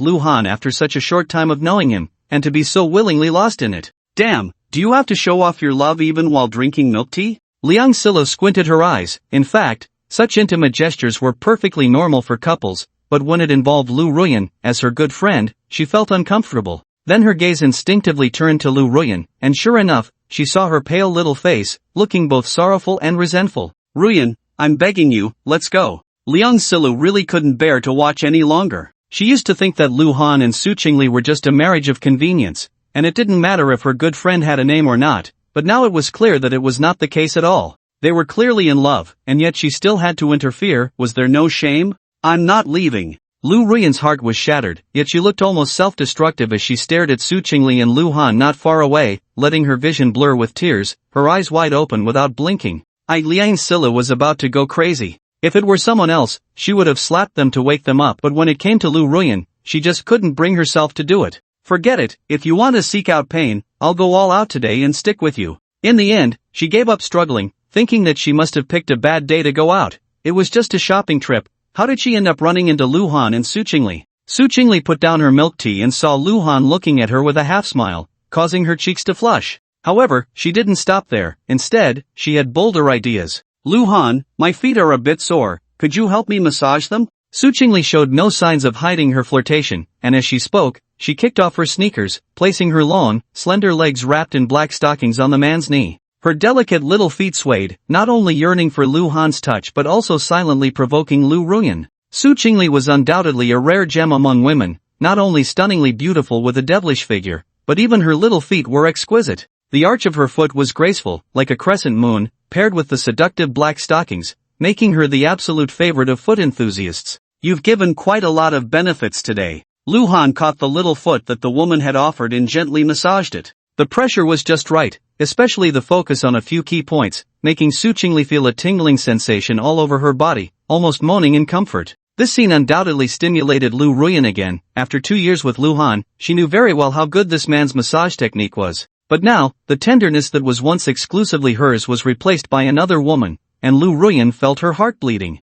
Luhan after such a short time of knowing him, and to be so willingly lost in it. Damn, do you have to show off your love even while drinking milk tea? Liang Silu squinted her eyes. In fact, such intimate gestures were perfectly normal for couples, but when it involved Lu Ruyan, as her good friend, she felt uncomfortable. Then her gaze instinctively turned to Lu Ruyan, and sure enough, she saw her pale little face, looking both sorrowful and resentful. "Ruyan, I'm begging you, let's go." Liang Silu really couldn't bear to watch any longer. She used to think that Luhan and Su Chingle were just a marriage of convenience, and it didn't matter if her good friend had a name or not, but now it was clear that it was not the case at all. They were clearly in love, and yet she still had to interfere. Was there no shame? "I'm not leaving." Lu Ruyan's heart was shattered, yet she looked almost self-destructive as she stared at Su Chingle and Luhan not far away, letting her vision blur with tears, her eyes wide open without blinking. Liang Silla was about to go crazy. If it were someone else, she would have slapped them to wake them up, but when it came to Lu Ruyan, she just couldn't bring herself to do it. Forget it, if you want to seek out pain, I'll go all out today and stick with you. In the end, she gave up struggling, thinking that she must have picked a bad day to go out. It was just a shopping trip. How did she end up running into Luhan and Su Chingle? Su Chingle put down her milk tea and saw Luhan looking at her with a half-smile, causing her cheeks to flush. However, she didn't stop there. Instead, she had bolder ideas. Luhan, my feet are a bit sore, could you help me massage them? Su Chingle showed no signs of hiding her flirtation, and as she spoke, she kicked off her sneakers, placing her long, slender legs wrapped in black stockings on the man's knee. Her delicate little feet swayed, not only yearning for Luhan's touch but also silently provoking Lu Ruyan. Su Chingle was undoubtedly a rare gem among women, not only stunningly beautiful with a devilish figure, but even her little feet were exquisite. The arch of her foot was graceful, like a crescent moon, paired with the seductive black stockings, making her the absolute favorite of foot enthusiasts. You've given quite a lot of benefits today. Luhan caught the little foot that the woman had offered and gently massaged it. The pressure was just right, especially the focus on a few key points, making Su Chingle feel a tingling sensation all over her body, almost moaning in comfort. This scene undoubtedly stimulated Lu Ruyan again. After 2 years with Luhan, she knew very well how good this man's massage technique was. But now, the tenderness that was once exclusively hers was replaced by another woman, and Lu Ruyan felt her heart bleeding.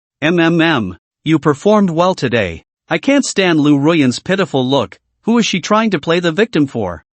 You performed well today. I can't stand Lu Ruyan's pitiful look. Who is she trying to play the victim for?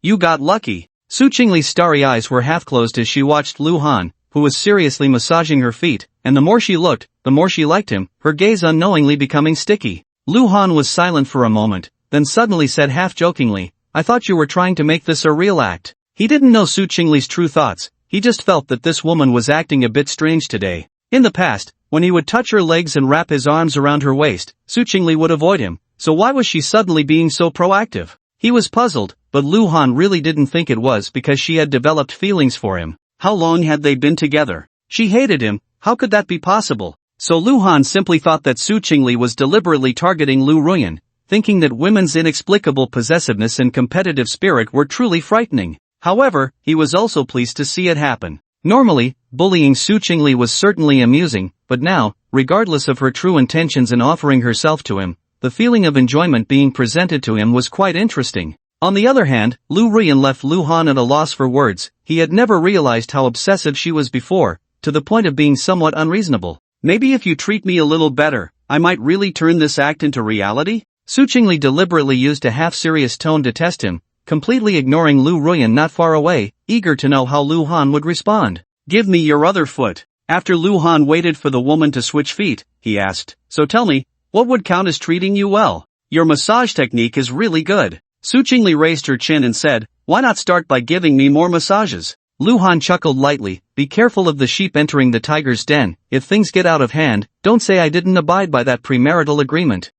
You got lucky. Su Chingle's starry eyes were half closed as she watched Luhan, who was seriously massaging her feet, and the more she looked, the more she liked him, her gaze unknowingly becoming sticky. Luhan was silent for a moment, then suddenly said half-jokingly, I thought you were trying to make this a real act. He didn't know Su Chingle's true thoughts, he just felt that this woman was acting a bit strange today. In the past, when he would touch her legs and wrap his arms around her waist, Su Chingle would avoid him, so why was she suddenly being so proactive? He was puzzled, but Luhan really didn't think it was because she had developed feelings for him. How long had they been together? She hated him, how could that be possible? So Luhan simply thought that Su Chingle was deliberately targeting Lu Ruyan, thinking that women's inexplicable possessiveness and competitive spirit were truly frightening. However, he was also pleased to see it happen. Normally, bullying Su Chingle was certainly amusing, but now, regardless of her true intentions in offering herself to him, the feeling of enjoyment being presented to him was quite interesting. On the other hand, Lu Ruyan left Luhan at a loss for words. He had never realized how obsessive she was before, to the point of being somewhat unreasonable. Maybe if you treat me a little better, I might really turn this act into reality? Su Chingle deliberately used a half-serious tone to test him, completely ignoring Lu Ruyan not far away, eager to know how Luhan would respond. Give me your other foot. After Luhan waited for the woman to switch feet, he asked, so tell me, what would count as treating you well? Your massage technique is really good. Su Chingle raised her chin and said, why not start by giving me more massages? Luhan chuckled lightly, be careful of the sheep entering the tiger's den. If things get out of hand, don't say I didn't abide by that premarital agreement.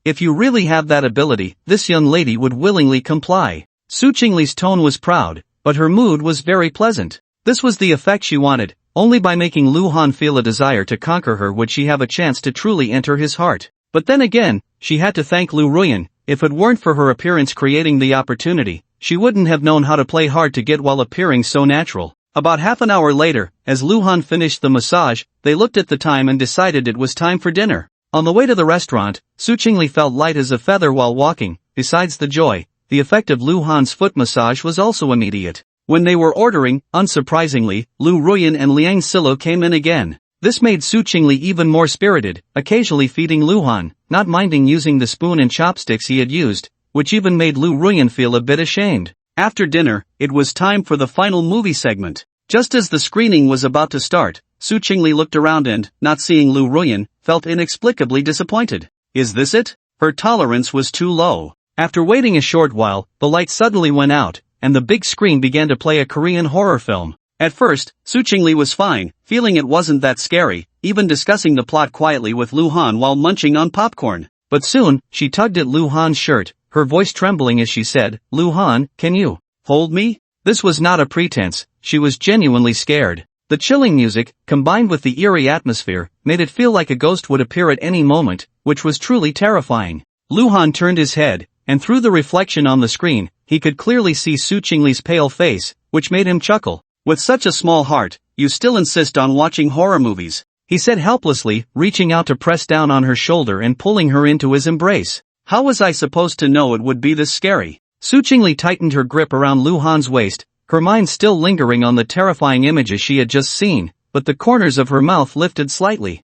If you really have that ability, this young lady would willingly comply. Su Chingle's tone was proud, but her mood was very pleasant. This was the effect she wanted. Only by making Luhan feel a desire to conquer her would she have a chance to truly enter his heart. But then again, she had to thank Lu Ruyan. If it weren't for her appearance creating the opportunity, she wouldn't have known how to play hard to get while appearing so natural. About half an hour later, as Luhan finished the massage, they looked at the time and decided it was time for dinner. On the way to the restaurant, Su Chingle felt light as a feather while walking. Besides the joy, the effect of Luhan's foot massage was also immediate. When they were ordering, unsurprisingly, Lu Ruyan and Liang Silo came in again. This made Su Chingle even more spirited, occasionally feeding Luhan, not minding using the spoon and chopsticks he had used, which even made Lu Ruyan feel a bit ashamed. After dinner, it was time for the final movie segment. Just as the screening was about to start, Su Chingle looked around and, not seeing Lu Ruyan, felt inexplicably disappointed. Is this it? Her tolerance was too low. After waiting a short while, the light suddenly went out, and the big screen began to play a Korean horror film. At first, Su Chingle was fine, feeling it wasn't that scary, even discussing the plot quietly with Luhan while munching on popcorn. But soon, she tugged at Luhan's shirt, her voice trembling as she said, Luhan, can you hold me? This was not a pretense, she was genuinely scared. The chilling music, combined with the eerie atmosphere, made it feel like a ghost would appear at any moment, which was truly terrifying. Luhan turned his head, and through the reflection on the screen, he could clearly see Su Chingle's pale face, which made him chuckle. With such a small heart, you still insist on watching horror movies," he said helplessly, reaching out to press down on her shoulder and pulling her into his embrace. "How was I supposed to know it would be this scary?" Su Chingle tightened her grip around Lu Han's waist, her mind still lingering on the terrifying images she had just seen, but the corners of her mouth lifted slightly.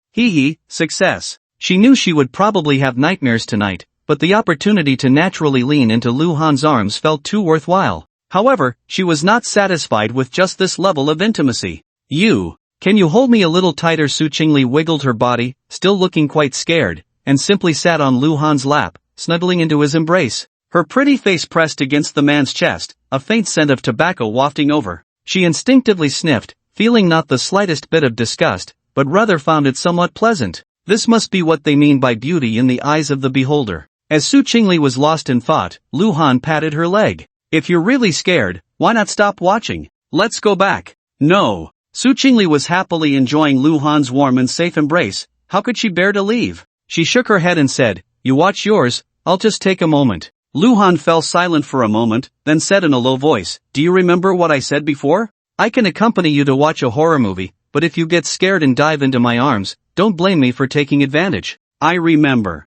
Success. She knew she would probably have nightmares tonight, but the opportunity to naturally lean into Lu Han's arms felt too worthwhile. However, she was not satisfied with just this level of intimacy. Can you hold me a little tighter?" Su Chingle wiggled her body, still looking quite scared, and simply sat on Lu Han's lap, snuggling into his embrace. Her pretty face pressed against the man's chest, a faint scent of tobacco wafting over. She instinctively sniffed, feeling not the slightest bit of disgust, but rather found it somewhat pleasant. This must be what they mean by beauty in the eyes of the beholder. As Su Chingle was lost in thought, Lu Han patted her leg. "If you're really scared, why not stop watching? Let's go back." "No." Su Chingle was happily enjoying Lu Han's warm and safe embrace. How could she bear to leave? She shook her head and said, "You watch yours, I'll just take a moment." Lu Han fell silent for a moment, then said in a low voice, "Do you remember what I said before? I can accompany you to watch a horror movie, but if you get scared and dive into my arms, don't blame me for taking advantage." "I remember."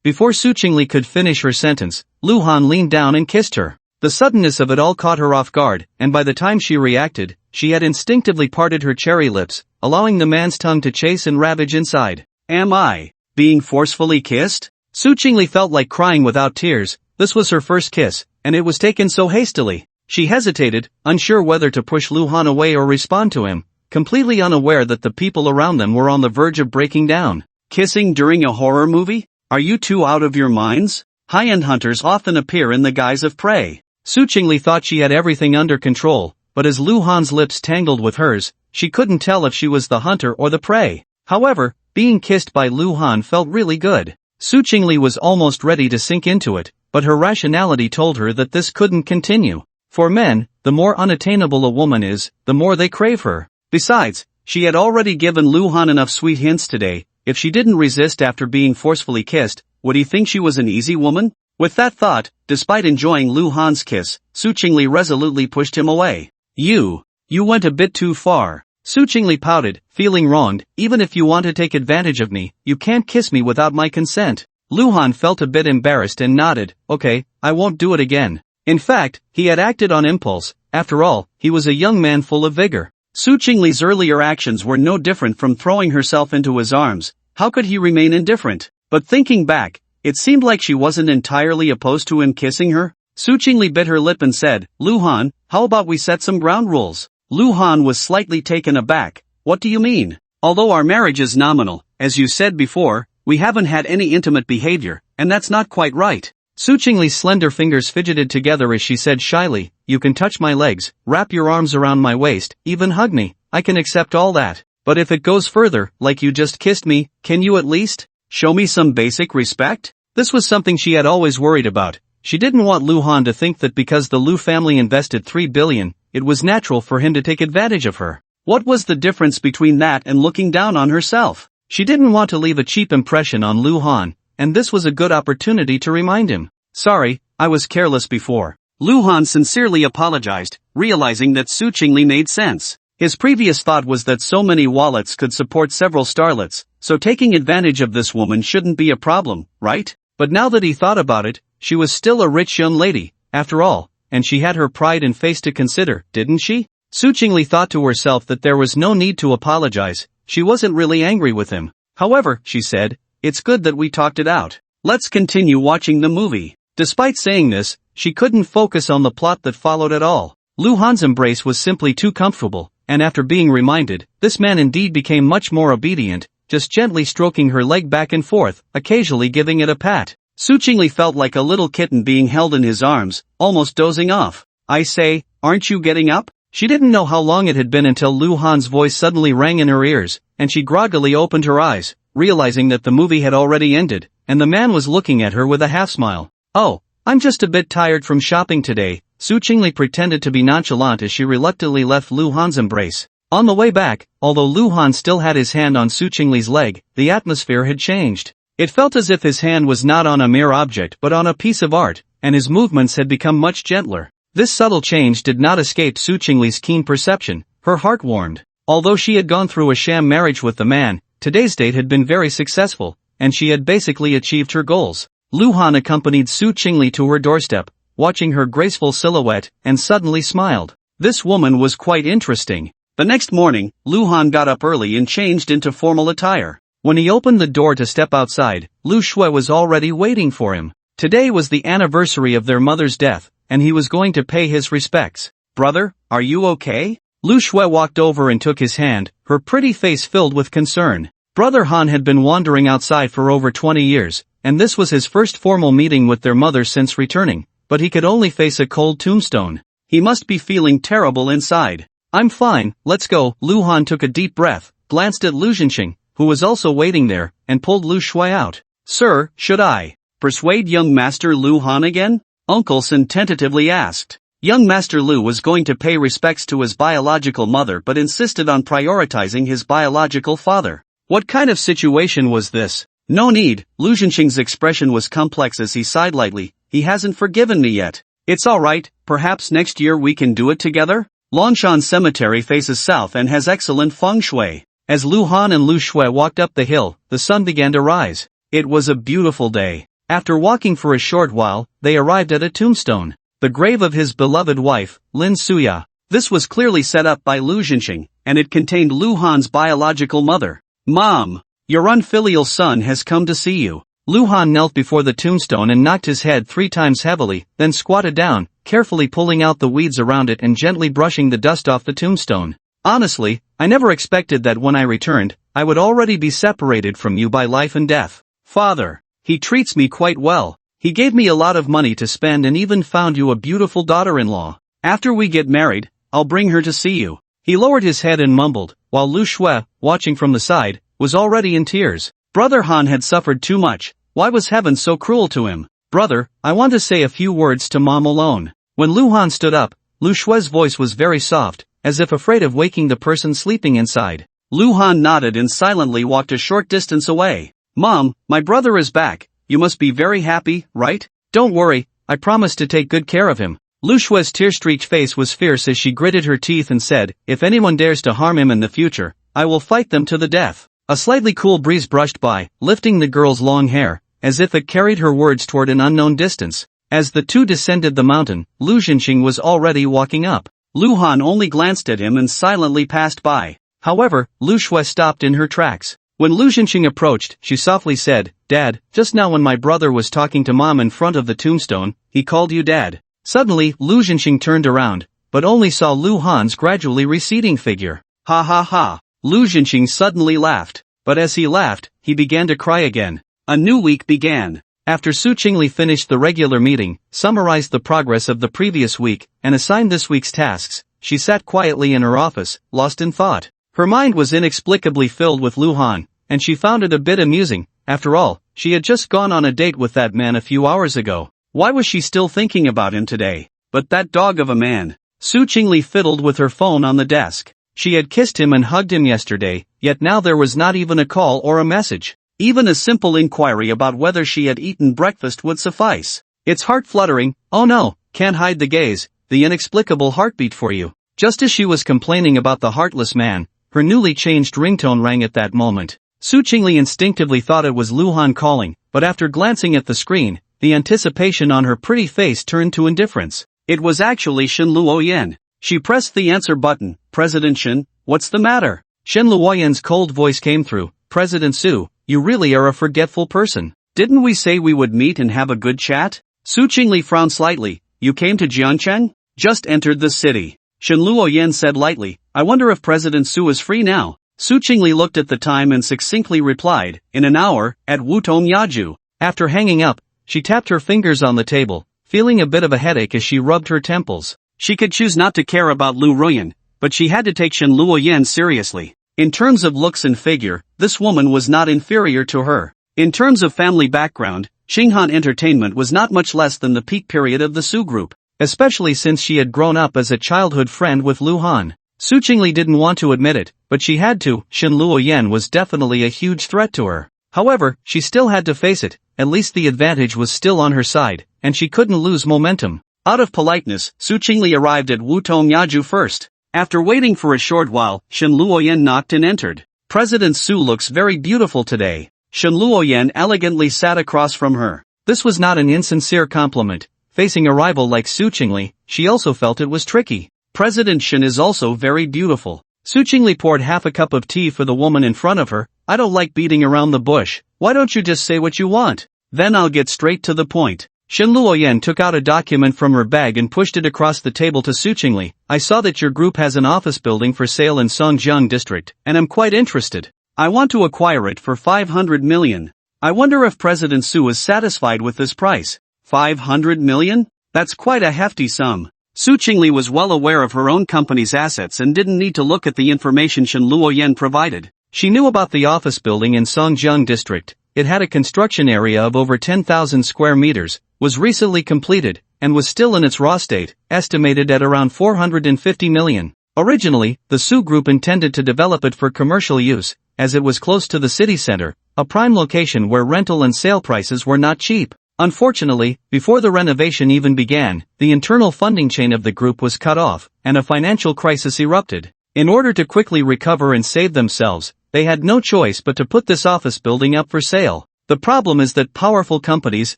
Before Su Chingle could finish her sentence, Lu Han leaned down and kissed her. The suddenness of it all caught her off guard, and by the time she reacted, she had instinctively parted her cherry lips, allowing the man's tongue to chase and ravage inside. "Am I being forcefully kissed?" Su Chingle felt like crying without tears. This was her first kiss, and it was taken so hastily. She hesitated, unsure whether to push Lu Han away or respond to him, completely unaware that the people around them were on the verge of breaking down. "Kissing during a horror movie? Are you two out of your minds? High-end hunters often appear in the guise of prey." Su Chingle thought she had everything under control, but as Lu Han's lips tangled with hers, she couldn't tell if she was the hunter or the prey. However, being kissed by Lu Han felt really good. Su Chingle was almost ready to sink into it, but her rationality told her that this couldn't continue. For men, the more unattainable a woman is, the more they crave her. Besides, she had already given Lu Han enough sweet hints today. If she didn't resist after being forcefully kissed, would he think she was an easy woman? With that thought, despite enjoying Lu Han's kiss, Su Chingle resolutely pushed him away. You went a bit too far." Su Chingle pouted, feeling wronged. "Even if you want to take advantage of me, you can't kiss me without my consent." Lu Han felt a bit embarrassed and nodded. "Okay, I won't do it again." In fact, he had acted on impulse. After all, he was a young man full of vigor. Su Chingle's earlier actions were no different from throwing herself into his arms. How could he remain indifferent? But thinking back, it seemed like she wasn't entirely opposed to him kissing her. Su Chingle bit her lip and said, "Lu Han, how about we set some ground rules?" Lu Han was slightly taken aback. "What do you mean? Although our marriage is nominal, as you said before, we haven't had any intimate behavior, and that's not quite right." Su Chingle's slender fingers fidgeted together as she said shyly, "You can touch my legs, wrap your arms around my waist, even hug me, I can accept all that. But if it goes further, like you just kissed me, can you at least show me some basic respect?" This was something she had always worried about. She didn't want Lu Han to think that because the Lu family invested 3 billion, it was natural for him to take advantage of her. What was the difference between that and looking down on herself? She didn't want to leave a cheap impression on Lu Han, and this was a good opportunity to remind him. "Sorry, I was careless before." Lu Han sincerely apologized, realizing that Su Chingle made sense. His previous thought was that so many wallets could support several starlets, so taking advantage of this woman shouldn't be a problem, right? But now that he thought about it, she was still a rich young lady, after all, and she had her pride and face to consider, didn't she? Su Chingle thought to herself that there was no need to apologize. She wasn't really angry with him. "However," she said, "it's good that we talked it out. Let's continue watching the movie." Despite saying this, she couldn't focus on the plot that followed at all. Lu Han's embrace was simply too comfortable, and after being reminded, this man indeed became much more obedient, just gently stroking her leg back and forth, occasionally giving it a pat. Su Chingle felt like a little kitten being held in his arms, almost dozing off. "I say, aren't you getting up?" She didn't know how long it had been until Lu Han's voice suddenly rang in her ears, and she groggily opened her eyes, realizing that the movie had already ended, and the man was looking at her with a half-smile. "Oh, I'm just a bit tired from shopping today." Su Chingle pretended to be nonchalant as she reluctantly left Lu Han's embrace. On the way back, although Lu Han still had his hand on Su Chingle's leg, the atmosphere had changed. It felt as if his hand was not on a mere object but on a piece of art, and his movements had become much gentler. This subtle change did not escape Su Chingle's keen perception. Her heart warmed. Although she had gone through a sham marriage with the man, today's date had been very successful, and she had basically achieved her goals. Luhan accompanied Su Chingle to her doorstep, watching her graceful silhouette, and suddenly smiled. This woman was quite interesting. The next morning, Luhan got up early and changed into formal attire. When he opened the door to step outside, Lu Shui was already waiting for him. Today was the anniversary of their mother's death, and he was going to pay his respects. "Brother, are you okay?" Lu Shui walked over and took his hand, her pretty face filled with concern. Brother Han had been wandering outside for over 20 years, and this was his first formal meeting with their mother since returning, but he could only face a cold tombstone. He must be feeling terrible inside. "I'm fine, let's go." Lu Han took a deep breath, glanced at Lu Zhenxing, who was also waiting there, and pulled Lu Shui out. "Sir, should I persuade young Master Lu Han again?" Uncle Sin tentatively asked. Young Master Lu was going to pay respects to his biological mother but insisted on prioritizing his biological father. What kind of situation was this? "No need." Lu Zhenxing's expression was complex as he sighed lightly. "He hasn't forgiven me yet." "It's alright, perhaps next year we can do it together?" Longshan Cemetery faces south and has excellent feng shui. As Lu Han and Lu Shui walked up the hill, the sun began to rise. It was a beautiful day. After walking for a short while, they arrived at a tombstone. The grave of his beloved wife, Lin Suya. This was clearly set up by Lu Zhenxing, and it contained Lu Han's biological mother. "Mom, your unfilial son has come to see you." Lu Han knelt before the tombstone and knocked his head 3 times heavily, then squatted down, carefully pulling out the weeds around it and gently brushing the dust off the tombstone. "Honestly, I never expected that when I returned, I would already be separated from you by life and death. Father, he treats me quite well. He gave me a lot of money to spend and even found you a beautiful daughter-in-law. After we get married, I'll bring her to see you." He lowered his head and mumbled, while Lu Shui, watching from the side, was already in tears. Brother Han had suffered too much. Why was heaven so cruel to him? "Brother, I want to say a few words to Mom alone." When Lu Han stood up, Lu Shui's voice was very soft, as if afraid of waking the person sleeping inside. Lu Han nodded and silently walked a short distance away. "Mom, my brother is back. You must be very happy, right?" "Don't worry, I promise to take good care of him." Lu Shui's tear-streaked face was fierce as she gritted her teeth and said, "If anyone dares to harm him in the future, I will fight them to the death." A slightly cool breeze brushed by, lifting the girl's long hair, as if it carried her words toward an unknown distance. As the two descended the mountain, Lu Zhenxing was already walking up. Lu Han only glanced at him and silently passed by. However, Lu Shui stopped in her tracks. When Lu Zhenxing approached, she softly said, "Dad, just now when my brother was talking to Mom in front of the tombstone, he called you Dad." Suddenly, Lu Zhenxing turned around, but only saw Lu Han's gradually receding figure. "Ha ha ha." Lu Zhenxing suddenly laughed, but as he laughed, he began to cry again. A new week began. After Su Chingle finished the regular meeting, summarized the progress of the previous week, and assigned this week's tasks, she sat quietly in her office, lost in thought. Her mind was inexplicably filled with Lu Han, and she found it a bit amusing. After all, she had just gone on a date with that man a few hours ago. Why was she still thinking about him today? But that dog of a man. Su Chingle fiddled with her phone on the desk. She had kissed him and hugged him yesterday, yet now there was not even a call or a message. Even a simple inquiry about whether she had eaten breakfast would suffice. It's heart-fluttering. Oh no, can't hide the gaze, the inexplicable heartbeat for you. Just as she was complaining about the heartless man, her newly changed ringtone rang at that moment. Su Chingle instinctively thought it was Lu Han calling, but after glancing at the screen, the anticipation on her pretty face turned to indifference. It was actually Shen Luoyan. She pressed the answer button. "President Shen, what's the matter?" Shen Luoyan's cold voice came through. "President Su, you really are a forgetful person. Didn't we say we would meet and have a good chat?" Su Chingle frowned slightly. "You came to Jiancheng?" "Just entered the city." Shen Luoyan said lightly. "I wonder if President Su is free now." Su Chingle looked at the time and succinctly replied, "In an hour, at Wutong Yaju." After hanging up, she tapped her fingers on the table, feeling a bit of a headache as she rubbed her temples. She could choose not to care about Lu Ruan, but she had to take Shen Luoyan seriously. In terms of looks and figure, this woman was not inferior to her. In terms of family background, Xinghan Entertainment was not much less than the peak period of the Su Group, especially since she had grown up as a childhood friend with Lu Han. Su Chingle didn't want to admit it, but she had to. Shen Luoyan was definitely a huge threat to her. However, she still had to face it. At least the advantage was still on her side, and she couldn't lose momentum. Out of politeness, Su Chingle arrived at Wutong Yaju first. After waiting for a short while, Shen Luoyan knocked and entered. President Su looks very beautiful today. Shen Luoyan elegantly sat across from her. This was not an insincere compliment. Facing a rival like Su Chingle, she also felt it was tricky. President Shen is also very beautiful. Su Chingle poured half a cup of tea for the woman in front of her. I don't like beating around the bush. Why don't you just say what you want? Then I'll get straight to the point. Shen Luoyan took out a document from her bag and pushed it across the table to Su Chingle. I saw that your group has an office building for sale in Songjiang district, and I'm quite interested. I want to acquire it for 500 million. I wonder if President Su is satisfied with this price. 500 million? That's quite a hefty sum. Su Chingle was well aware of her own company's assets and didn't need to look at the information Shen Luoyan provided. She knew about the office building in Songjiang district. It had a construction area of over 10,000 square meters, was recently completed, and was still in its raw state, estimated at around 450 million. Originally, the Su Group intended to develop it for commercial use, as it was close to the city center, a prime location where rental and sale prices were not cheap. Unfortunately, before the renovation even began, the internal funding chain of the group was cut off, and a financial crisis erupted. In order to quickly recover and save themselves, they had no choice but to put this office building up for sale. The problem is that powerful companies,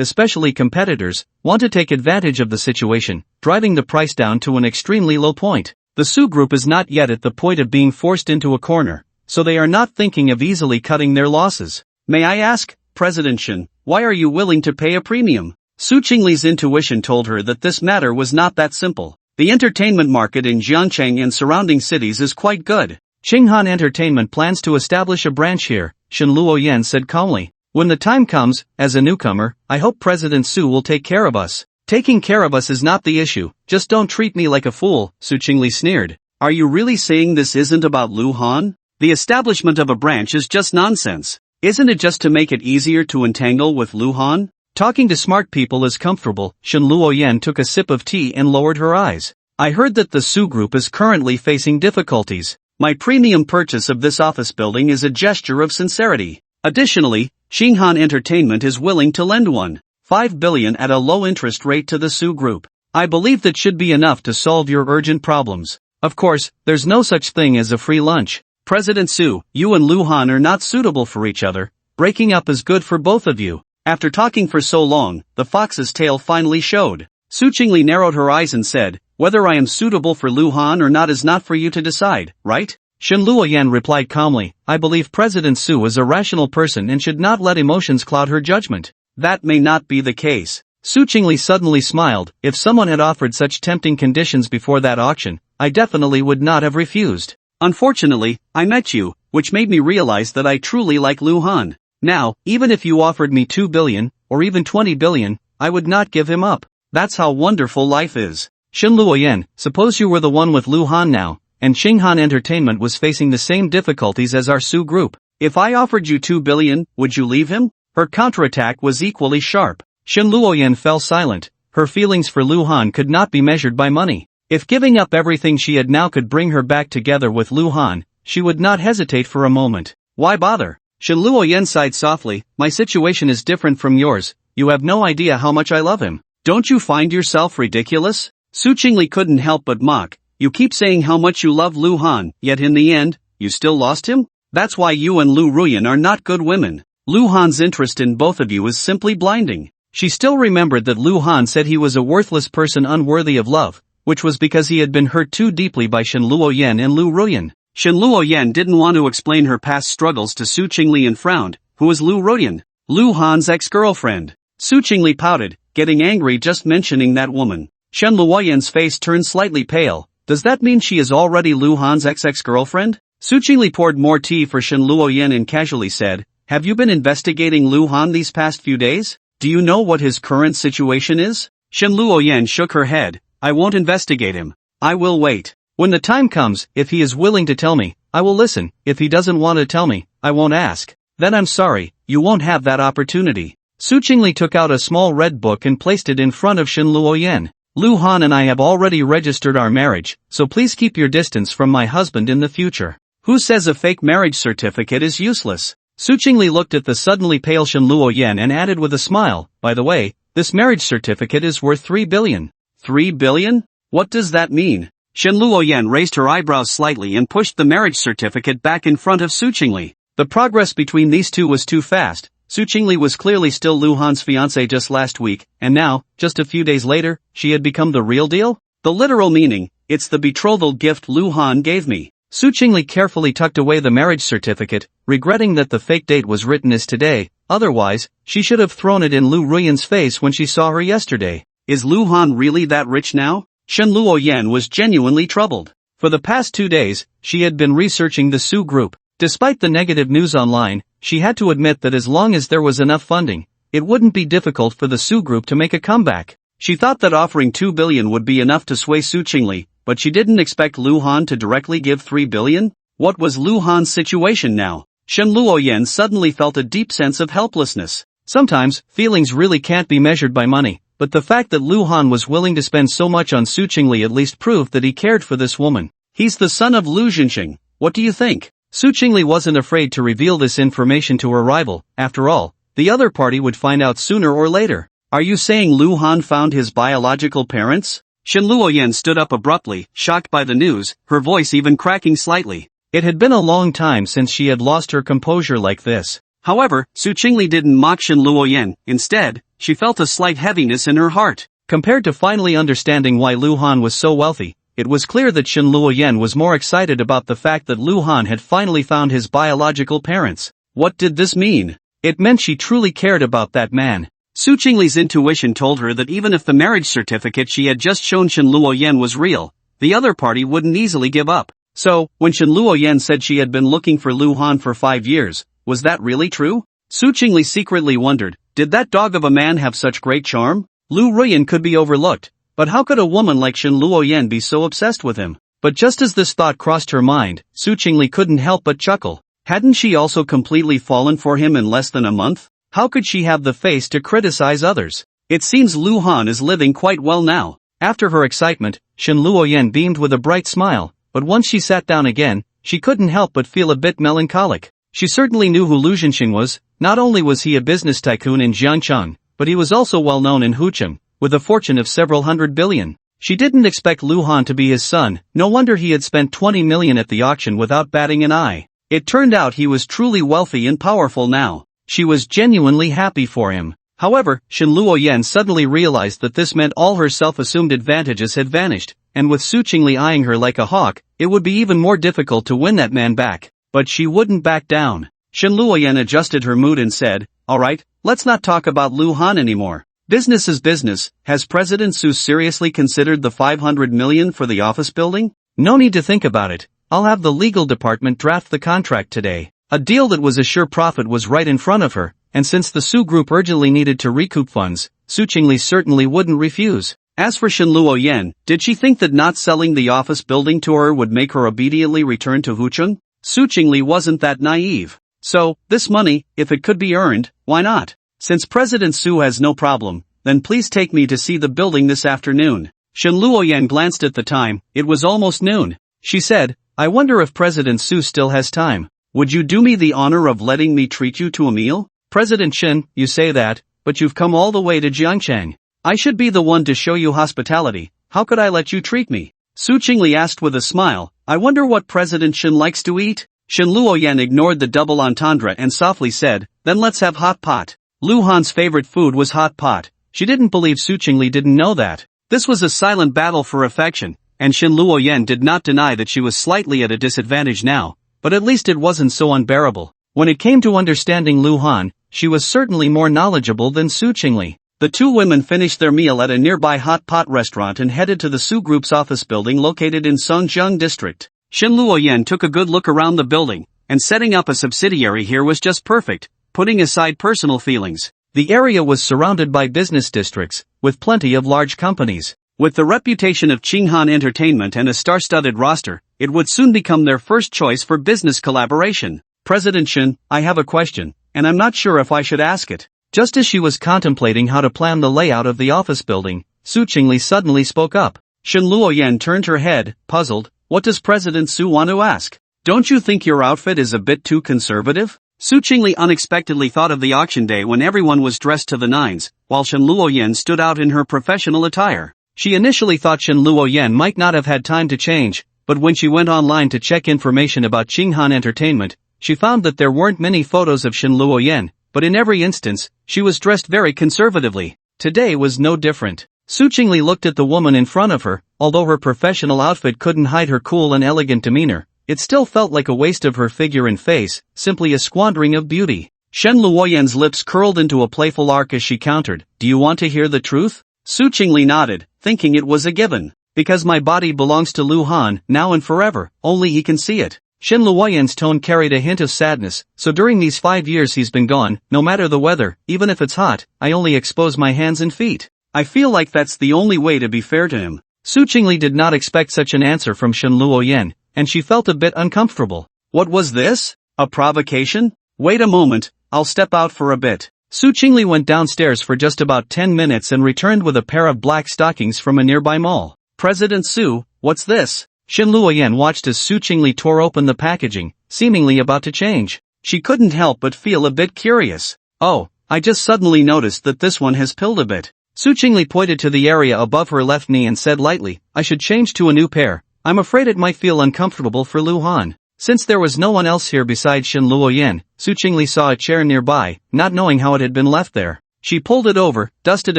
especially competitors, want to take advantage of the situation, driving the price down to an extremely low point. The Su Group is not yet at the point of being forced into a corner, so they are not thinking of easily cutting their losses. May I ask, President Shen, why are you willing to pay a premium? Su Chingle's intuition told her that this matter was not that simple. The entertainment market in Jiangcheng and surrounding cities is quite good. Qinghan Entertainment plans to establish a branch here, Shen Luoyan said calmly. When the time comes, as a newcomer, I hope President Su will take care of us. Taking care of us is not the issue, just don't treat me like a fool, Su Chingle sneered. Are you really saying this isn't about Luhan? The establishment of a branch is just nonsense. Isn't it just to make it easier to entangle with Luhan? Talking to smart people is comfortable. Shen Luoyan took a sip of tea and lowered her eyes. I heard that the Su Group is currently facing difficulties. My premium purchase of this office building is a gesture of sincerity. Additionally, Qinghan Entertainment is willing to lend 1.5 billion at a low interest rate to the Su Group. I believe that should be enough to solve your urgent problems. Of course, there's no such thing as a free lunch. President Su, you and Luhan are not suitable for each other. Breaking up is good for both of you. After talking for so long, the fox's tail finally showed. Su Chingle narrowed her eyes and said, whether I am suitable for Luhan or not is not for you to decide, right? Shen Luoyan replied calmly, I believe President Su is a rational person and should not let emotions cloud her judgment. That may not be the case. Su Chingle suddenly smiled. If someone had offered such tempting conditions before that auction, I definitely would not have refused. Unfortunately, I met you, which made me realize that I truly like Luhan. Now, even if you offered me 2 billion, or even 20 billion, I would not give him up. That's how wonderful life is. Shen Luoyan, suppose you were the one with Luhan now, and Qinghan Entertainment was facing the same difficulties as our Su Group. If I offered you 2 billion, would you leave him? Her counterattack was equally sharp. Shen Luoyan fell silent. Her feelings for Luhan could not be measured by money. If giving up everything she had now could bring her back together with Luhan, she would not hesitate for a moment. Why bother? Shen Luoyan sighed softly, my situation is different from yours. You have no idea how much I love him. Don't you find yourself ridiculous? Su Chingle couldn't help but mock. You keep saying how much you love Luhan, yet in the end, you still lost him? That's why you and Lu Ruan are not good women. Luhan's interest in both of you is simply blinding. She still remembered that Luhan said he was a worthless person unworthy of love, which was because he had been hurt too deeply by Shen Luoyan and Lu Ruan. Shen Luoyan didn't want to explain her past struggles to Su Chingle and frowned. Who is Lu Ruan? Luhan's ex-girlfriend. Su Chingle pouted, getting angry just mentioning that woman. Shen Luoyan's face turned slightly pale. Does that mean she is already Luhan's ex-girlfriend? Su Chingle poured more tea for Shen Luoyan and casually said, have you been investigating Luhan these past few days? Do you know what his current situation is? Shen Luoyan shook her head. I won't investigate him. I will wait. When the time comes, if he is willing to tell me, I will listen. If he doesn't want to tell me, I won't ask. Then I'm sorry, you won't have that opportunity. Su Chingle took out a small red book and placed it in front of Shen Luoyan. Luhan and I have already registered our marriage, so please keep your distance from my husband in the future. Who says a fake marriage certificate is useless? Su Chingle looked at the suddenly pale Shen Luoyan and added with a smile, by the way, this marriage certificate is worth 3 billion. 3 billion? What does that mean? Shen Luoyan raised her eyebrows slightly and pushed the marriage certificate back in front of Su Chingle. The progress between these two was too fast. Su Chingle was clearly still Lu Han's fiancée just last week, and now, just a few days later, she had become the real deal? The literal meaning: it's the betrothal gift Lu Han gave me. Su Chingle carefully tucked away the marriage certificate, regretting that the fake date was written as today. Otherwise, she should have thrown it in Lu Ruyan's face when she saw her yesterday. Is Lu Han really that rich now? Shen Luoyan was genuinely troubled. For the past 2 days, she had been researching the Su group. Despite the negative news online, she had to admit that as long as there was enough funding, it wouldn't be difficult for the Su group to make a comeback. She thought that offering 2 billion would be enough to sway Su Chingle, but she didn't expect Lu Han to directly give 3 billion? What was Lu Han's situation now? Shen Luoyan suddenly felt a deep sense of helplessness. Sometimes, feelings really can't be measured by money. But the fact that Lu Han was willing to spend so much on Su Chingle at least proved that he cared for this woman. He's the son of Lu Jinxing. What do you think? Su Chingle wasn't afraid to reveal this information to her rival. After all, the other party would find out sooner or later. Are you saying Lu Han found his biological parents? Shen Luoyan stood up abruptly, shocked by the news, her voice even cracking slightly. It had been a long time since she had lost her composure like this. However, Su Chingle didn't mock Shen Luoyan. Instead, she felt a slight heaviness in her heart. Compared to finally understanding why Lu Han was so wealthy, it was clear that Shen Luoyan was more excited about the fact that Lu Han had finally found his biological parents. What did this mean? It meant she truly cared about that man. Su Chingle's intuition told her that even if the marriage certificate she had just shown Shen Luoyan was real, the other party wouldn't easily give up. So, when Shen Luoyan said she had been looking for Lu Han for 5 years, was that really true? Su Chingle secretly wondered, did that dog of a man have such great charm? Lu Ruyan could be overlooked, but how could a woman like Shen Luoyan be so obsessed with him? But just as this thought crossed her mind, Su Chingle couldn't help but chuckle. Hadn't she also completely fallen for him in less than a month? How could she have the face to criticize others? It seems Lu Han is living quite well now. After her excitement, Shen Luoyan beamed with a bright smile, but once she sat down again, she couldn't help but feel a bit melancholic. She certainly knew who Lu Jinxing was. Not only was he a business tycoon in Jiangcheng, but he was also well known in Hucheng, with a fortune of several hundred billion. She didn't expect Lu Han to be his son. No wonder he had spent 20 million at the auction without batting an eye. It turned out he was truly wealthy and powerful now. She was genuinely happy for him. However, Shen Luoyan suddenly realized that this meant all her self-assumed advantages had vanished, and with Su Chingle eyeing her like a hawk, it would be even more difficult to win that man back. But she wouldn't back down. Shen Luoyan adjusted her mood and said, alright, let's not talk about Lu Han anymore. Business is business. Has President Su seriously considered the 500 million for the office building? No need to think about it. I'll have the legal department draft the contract today. A deal that was a sure profit was right in front of her, and since the Su group urgently needed to recoup funds, Su Chingle certainly wouldn't refuse. As for Shen Luoyan, did she think that not selling the office building to her would make her obediently return to Hucheng? Su Chingle wasn't that naive. So, this money, if it could be earned, why not? Since President Su has no problem, then please take me to see the building this afternoon. Shen Luoyan glanced at the time. It was almost noon. She said, I wonder if President Su still has time. Would you do me the honor of letting me treat you to a meal? President Shen, you say that, but you've come all the way to Jiangcheng. I should be the one to show you hospitality. How could I let you treat me? Su Chingle asked with a smile. I wonder what President Shen likes to eat? Shen Luoyan ignored the double entendre and softly said, then let's have hot pot. Lu Han's favorite food was hot pot. She didn't believe Su Chingle didn't know that. This was a silent battle for affection, and Shen Luoyan did not deny that she was slightly at a disadvantage now, but at least it wasn't so unbearable. When it came to understanding Lu Han, she was certainly more knowledgeable than Su Chingle. The two women finished their meal at a nearby hot pot restaurant and headed to the Su Group's office building located in Songjiang district. Shen Luoyan took a good look around the building, and setting up a subsidiary here was just perfect, putting aside personal feelings. The area was surrounded by business districts, with plenty of large companies. With the reputation of Qinghan Entertainment and a star-studded roster, it would soon become their first choice for business collaboration. President Shen, I have a question, and I'm not sure if I should ask it. Just as she was contemplating how to plan the layout of the office building, Su Chingle suddenly spoke up. Shen Luoyan turned her head, puzzled. What does President Su want to ask? Don't you think your outfit is a bit too conservative? Su Chingle unexpectedly thought of the auction day when everyone was dressed to the nines, while Shen Luoyan stood out in her professional attire. She initially thought Shen Luoyan might not have had time to change, but when she went online to check information about Qinghan Entertainment, she found that there weren't many photos of Shen Luoyan, but in every instance, she was dressed very conservatively. Today was no different. Su Chingle looked at the woman in front of her. Although her professional outfit couldn't hide her cool and elegant demeanor, it still felt like a waste of her figure and face, simply a squandering of beauty. Shen Luoyan's lips curled into a playful arc as she countered, "Do you want to hear the truth?" Su Chingle nodded, thinking it was a given. "Because my body belongs to Lu Han, now and forever, only he can see it." Shen Luoyan's tone carried a hint of sadness, "So during these 5 years he's been gone, no matter the weather, even if it's hot, I only expose my hands and feet. I feel like that's the only way to be fair to him." Su Chingle did not expect such an answer from Shen Luoyan, and she felt a bit uncomfortable. What was this? A provocation? Wait a moment, I'll step out for a bit. Su Chingle went downstairs for just about 10 minutes and returned with a pair of black stockings from a nearby mall. "President Su, what's this?" Shen Luoyan watched as Su Chingle tore open the packaging, seemingly about to change. She couldn't help but feel a bit curious. "Oh, I just suddenly noticed that this one has pilled a bit." Su Chingle pointed to the area above her left knee and said lightly, "I should change to a new pair. I'm afraid it might feel uncomfortable for Lu Han." Since there was no one else here besides Shen Luoyan, Su Chingle saw a chair nearby, not knowing how it had been left there. She pulled it over, dusted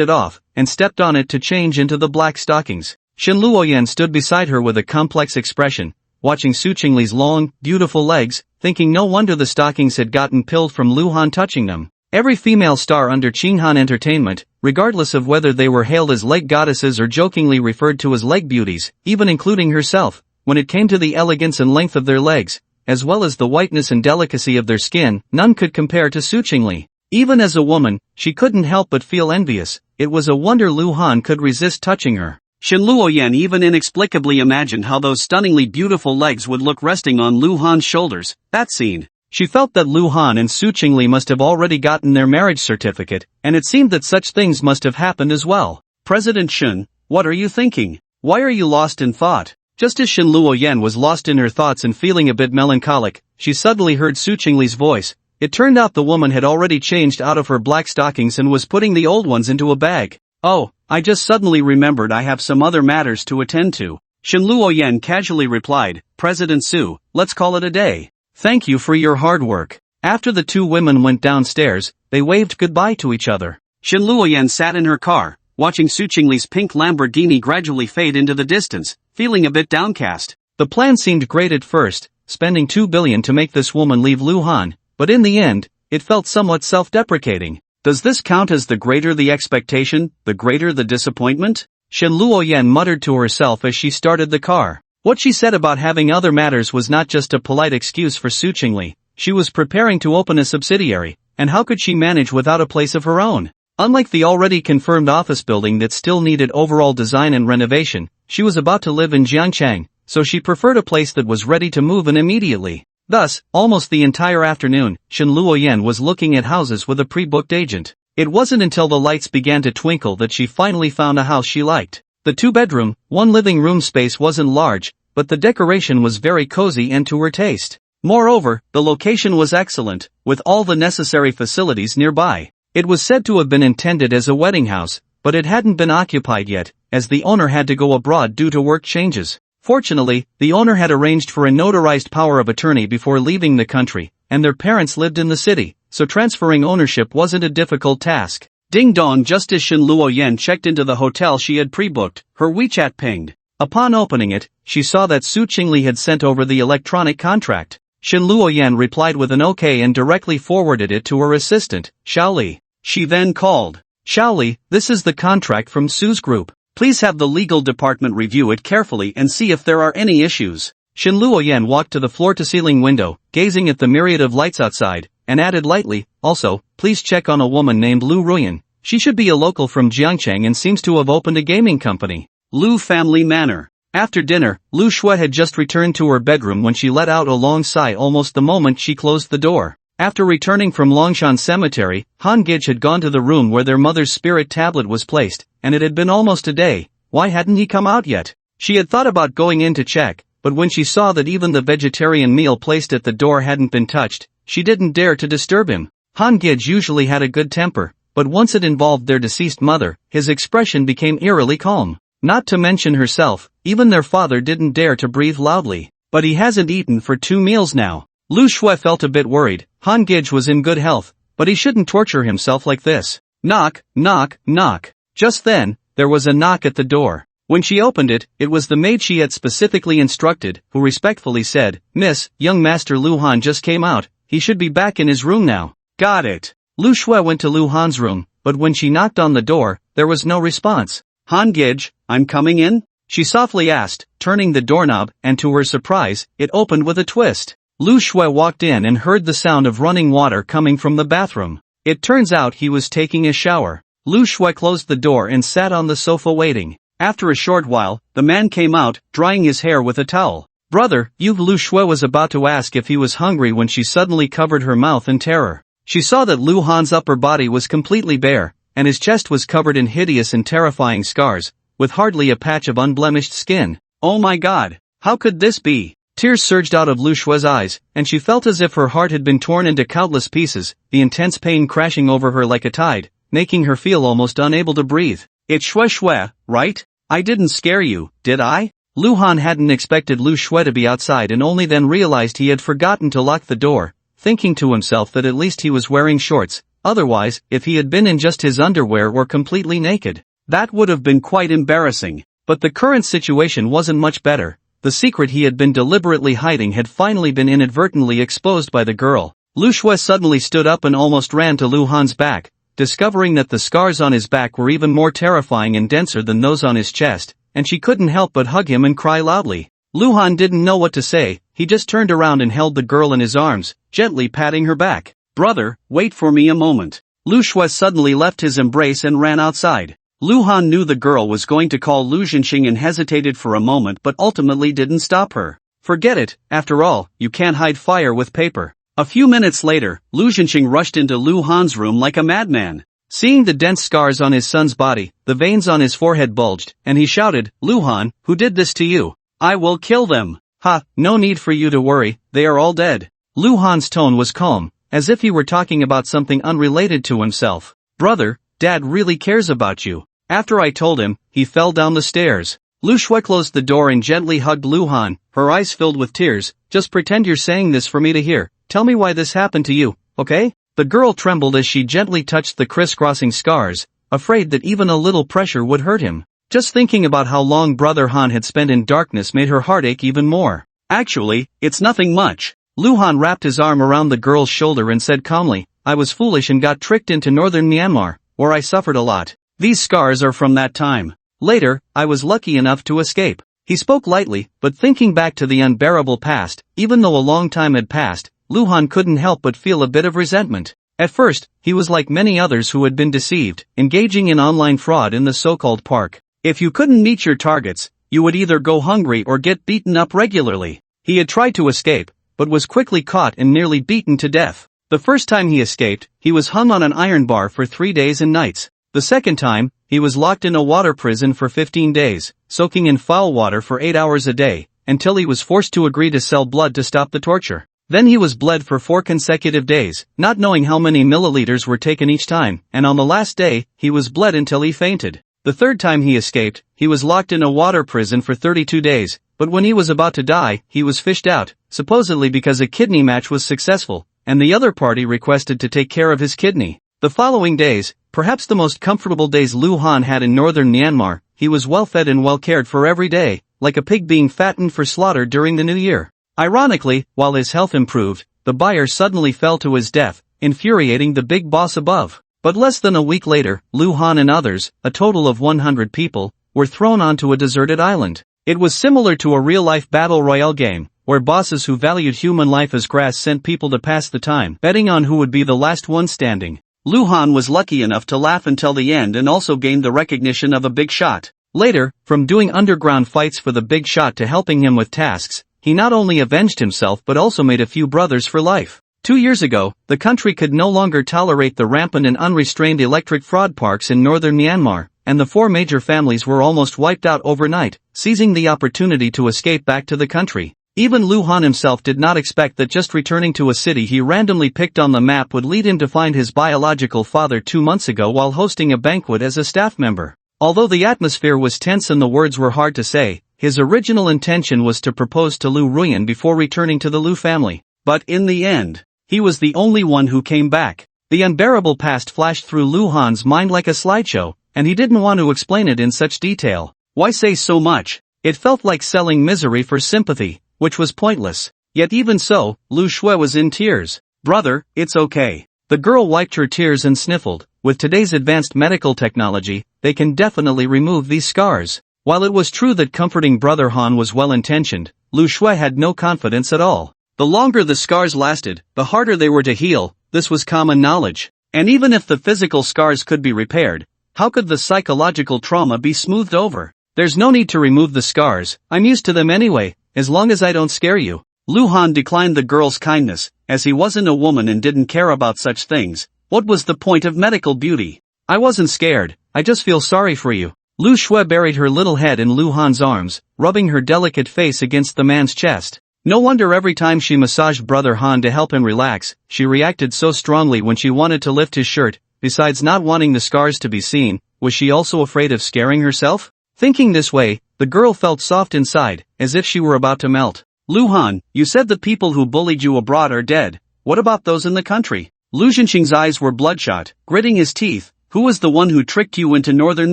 it off, and stepped on it to change into the black stockings. Shen Luoyan stood beside her with a complex expression, watching Su Chingle's long, beautiful legs, thinking no wonder the stockings had gotten pilled from Lu Han touching them. Every female star under Qinghan Entertainment, regardless of whether they were hailed as leg goddesses or jokingly referred to as leg beauties, even including herself, when it came to the elegance and length of their legs, as well as the whiteness and delicacy of their skin, none could compare to Su Chingle. Even as a woman, she couldn't help but feel envious. It was a wonder Lu Han could resist touching her. Shen Luoyan even inexplicably imagined how those stunningly beautiful legs would look resting on Lu Han's shoulders. That scene. She felt that Lu Han and Su Chingle must have already gotten their marriage certificate, and it seemed that such things must have happened as well. "President Shen, what are you thinking? Why are you lost in thought?" Just as Shen Luoyan was lost in her thoughts and feeling a bit melancholic, she suddenly heard Su Chingle's voice. It turned out the woman had already changed out of her black stockings and was putting the old ones into a bag. "Oh, I just suddenly remembered I have some other matters to attend to." Shen Luoyan casually replied, "President Su, let's call it a day. Thank you for your hard work." After the two women went downstairs, they waved goodbye to each other. Shen Luoyan sat in her car, watching Su Chingle's pink Lamborghini gradually fade into the distance, feeling a bit downcast. The plan seemed great at first, spending 2 billion to make this woman leave Lu Han, but in the end, it felt somewhat self-deprecating. Does this count as the greater the expectation, the greater the disappointment? Shen Luoyan muttered to herself as she started the car. What she said about having other matters was not just a polite excuse for Su Chingle. She was preparing to open a subsidiary, and how could she manage without a place of her own? Unlike the already confirmed office building that still needed overall design and renovation, she was about to live in Jiangchang, so she preferred a place that was ready to move in immediately. Thus, almost the entire afternoon, Shen Luoyan was looking at houses with a pre-booked agent. It wasn't until the lights began to twinkle that she finally found a house she liked. The 2-bedroom, 1 living room space wasn't large, but the decoration was very cozy and to her taste. Moreover, the location was excellent, with all the necessary facilities nearby. It was said to have been intended as a wedding house, but it hadn't been occupied yet, as the owner had to go abroad due to work changes. Fortunately, the owner had arranged for a notarized power of attorney before leaving the country, and their parents lived in the city, so transferring ownership wasn't a difficult task. Ding dong! Just as Shen Luoyan checked into the hotel she had pre-booked, her WeChat pinged. Upon opening it, she saw that Su Chingle had sent over the electronic contract. Shen Luoyan replied with an OK and directly forwarded it to her assistant, Xiaoli. She then called. "Xiaoli, this is the contract from Su's group. Please have the legal department review it carefully and see if there are any issues." Shen Luoyan walked to the floor-to-ceiling window, gazing at the myriad of lights outside, and added lightly, "Also, please check on a woman named Lu Ruan. She should be a local from Jiangchang and seems to have opened a gaming company." Lu Family Manor. After dinner, Lu Shui had just returned to her bedroom when she let out a long sigh almost the moment she closed the door. After returning from Longshan Cemetery, Han Gij had gone to the room where their mother's spirit tablet was placed, and it had been almost a day. Why hadn't he come out yet? She had thought about going in to check, but when she saw that even the vegetarian meal placed at the door hadn't been touched, she didn't dare to disturb him. Han Gij usually had a good temper, but once it involved their deceased mother, his expression became eerily calm. Not to mention herself, even their father didn't dare to breathe loudly. But he hasn't eaten for 2 meals now. Lu Shui felt a bit worried. Han Gij was in good health, but he shouldn't torture himself like this. Knock, knock, knock. Just then, there was a knock at the door. When she opened it, it was the maid she had specifically instructed, who respectfully said, "Miss, young Master Lu Han just came out, he should be back in his room now." Got it. Lu Shui went to Lu Han's room, but when she knocked on the door, there was no response. Han Gij, I'm coming in? She softly asked, turning the doorknob, and to her surprise, it opened with a twist. Lu Shui walked in and heard the sound of running water coming from the bathroom. It turns out he was taking a shower. Lu Shui closed the door and sat on the sofa waiting. After a short while, the man came out, drying his hair with a towel. "Brother, Lu Shui was about to ask if he was hungry when she suddenly covered her mouth in terror. She saw that Lu Han's upper body was completely bare, and his chest was covered in hideous and terrifying scars, with hardly a patch of unblemished skin. Oh my god, how could this be? Tears surged out of Lu Shui's eyes, and she felt as if her heart had been torn into countless pieces, the intense pain crashing over her like a tide, making her feel almost unable to breathe. It's Shui, right? I didn't scare you, did I? Lu Han hadn't expected Lu Shui to be outside and only then realized he had forgotten to lock the door, thinking to himself that at least he was wearing shorts. Otherwise, if he had been in just his underwear or completely naked, that would have been quite embarrassing. But the current situation wasn't much better. The secret he had been deliberately hiding had finally been inadvertently exposed by the girl. Lu Shui suddenly stood up and almost ran to Lu Han's back, discovering that the scars on his back were even more terrifying and denser than those on his chest, and she couldn't help but hug him and cry loudly. Lu Han didn't know what to say. He just turned around and held the girl in his arms, gently patting her back. "Brother, wait for me a moment." Lu Shui suddenly left his embrace and ran outside. Lu Han knew the girl was going to call Lu Jinxing and hesitated for a moment but ultimately didn't stop her. Forget it, after all, you can't hide fire with paper. A few minutes later, Lu Jinxing rushed into Lu Han's room like a madman. Seeing the dense scars on his son's body, the veins on his forehead bulged, and he shouted, "Lu Han, who did this to you? I will kill them." "Ha, no need for you to worry, they are all dead." Lu Han's tone was calm, as if he were talking about something unrelated to himself. "Brother, Dad really cares about you." After I told him, he fell down the stairs. Lu Shui closed the door and gently hugged Lu Han, her eyes filled with tears. "Just pretend you're saying this for me to hear. Tell me why this happened to you, okay?" The girl trembled as she gently touched the crisscrossing scars, afraid that even a little pressure would hurt him. Just thinking about how long Brother Han had spent in darkness made her heart ache even more. "Actually, it's nothing much." Lu Han wrapped his arm around the girl's shoulder and said calmly, "I was foolish and got tricked into northern Myanmar, where I suffered a lot. These scars are from that time. Later, I was lucky enough to escape." He spoke lightly, but thinking back to the unbearable past, even though a long time had passed, Lu Han couldn't help but feel a bit of resentment. At first, he was like many others who had been deceived, engaging in online fraud in the so-called park. If you couldn't meet your targets, you would either go hungry or get beaten up regularly. He had tried to escape, but was quickly caught and nearly beaten to death. The first time he escaped, he was hung on an iron bar for 3 days and nights. The second time, he was locked in a water prison for 15 days, soaking in foul water for 8 hours a day, until he was forced to agree to sell blood to stop the torture. Then he was bled for 4 consecutive days, not knowing how many milliliters were taken each time, and on the last day, he was bled until he fainted. The third time he escaped, he was locked in a water prison for 32 days, but when he was about to die, he was fished out, supposedly because a kidney match was successful, and the other party requested to take care of his kidney. The following days, perhaps the most comfortable days Lu Han had in northern Myanmar, he was well fed and well cared for every day, like a pig being fattened for slaughter during the new year. Ironically, while his health improved, the buyer suddenly fell to his death, infuriating the big boss above. But less than a week later, Lu Han and others, a total of 100 people, were thrown onto a deserted island. It was similar to a real-life battle royale game, where bosses who valued human life as grass sent people to pass the time, betting on who would be the last one standing. Lu Han was lucky enough to laugh until the end and also gained the recognition of a big shot. Later, from doing underground fights for the big shot to helping him with tasks, he not only avenged himself but also made a few brothers for life. 2 years ago, the country could no longer tolerate the rampant and unrestrained electric fraud parks in northern Myanmar, and the 4 major families were almost wiped out overnight, seizing the opportunity to escape back to the country. Even Lu Han himself did not expect that just returning to a city he randomly picked on the map would lead him to find his biological father 2 months ago while hosting a banquet as a staff member. Although the atmosphere was tense and the words were hard to say, his original intention was to propose to Lu Ruan before returning to the Lu family. But in the end, he was the only one who came back. The unbearable past flashed through Lu Han's mind like a slideshow, and he didn't want to explain it in such detail. Why say so much? It felt like selling misery for sympathy, which was pointless. Yet even so, Lu Shui was in tears. Brother, it's okay. The girl wiped her tears and sniffled. With today's advanced medical technology, they can definitely remove these scars. While it was true that comforting Brother Han was well-intentioned, Lu Shui had no confidence at all. The longer the scars lasted, the harder they were to heal. This was common knowledge. And even if the physical scars could be repaired, how could the psychological trauma be smoothed over? There's no need to remove the scars, I'm used to them anyway, as long as I don't scare you. Lu Han declined the girl's kindness, as he wasn't a woman and didn't care about such things. What was the point of medical beauty? I wasn't scared, I just feel sorry for you. Lu Shui buried her little head in Lu Han's arms, rubbing her delicate face against the man's chest. No wonder every time she massaged Brother Han to help him relax, she reacted so strongly when she wanted to lift his shirt. Besides not wanting the scars to be seen, was she also afraid of scaring herself? Thinking this way, the girl felt soft inside, as if she were about to melt. Lu Han, you said the people who bullied you abroad are dead. What about those in the country? Lu Zhenxing's eyes were bloodshot, gritting his teeth. Who was the one who tricked you into northern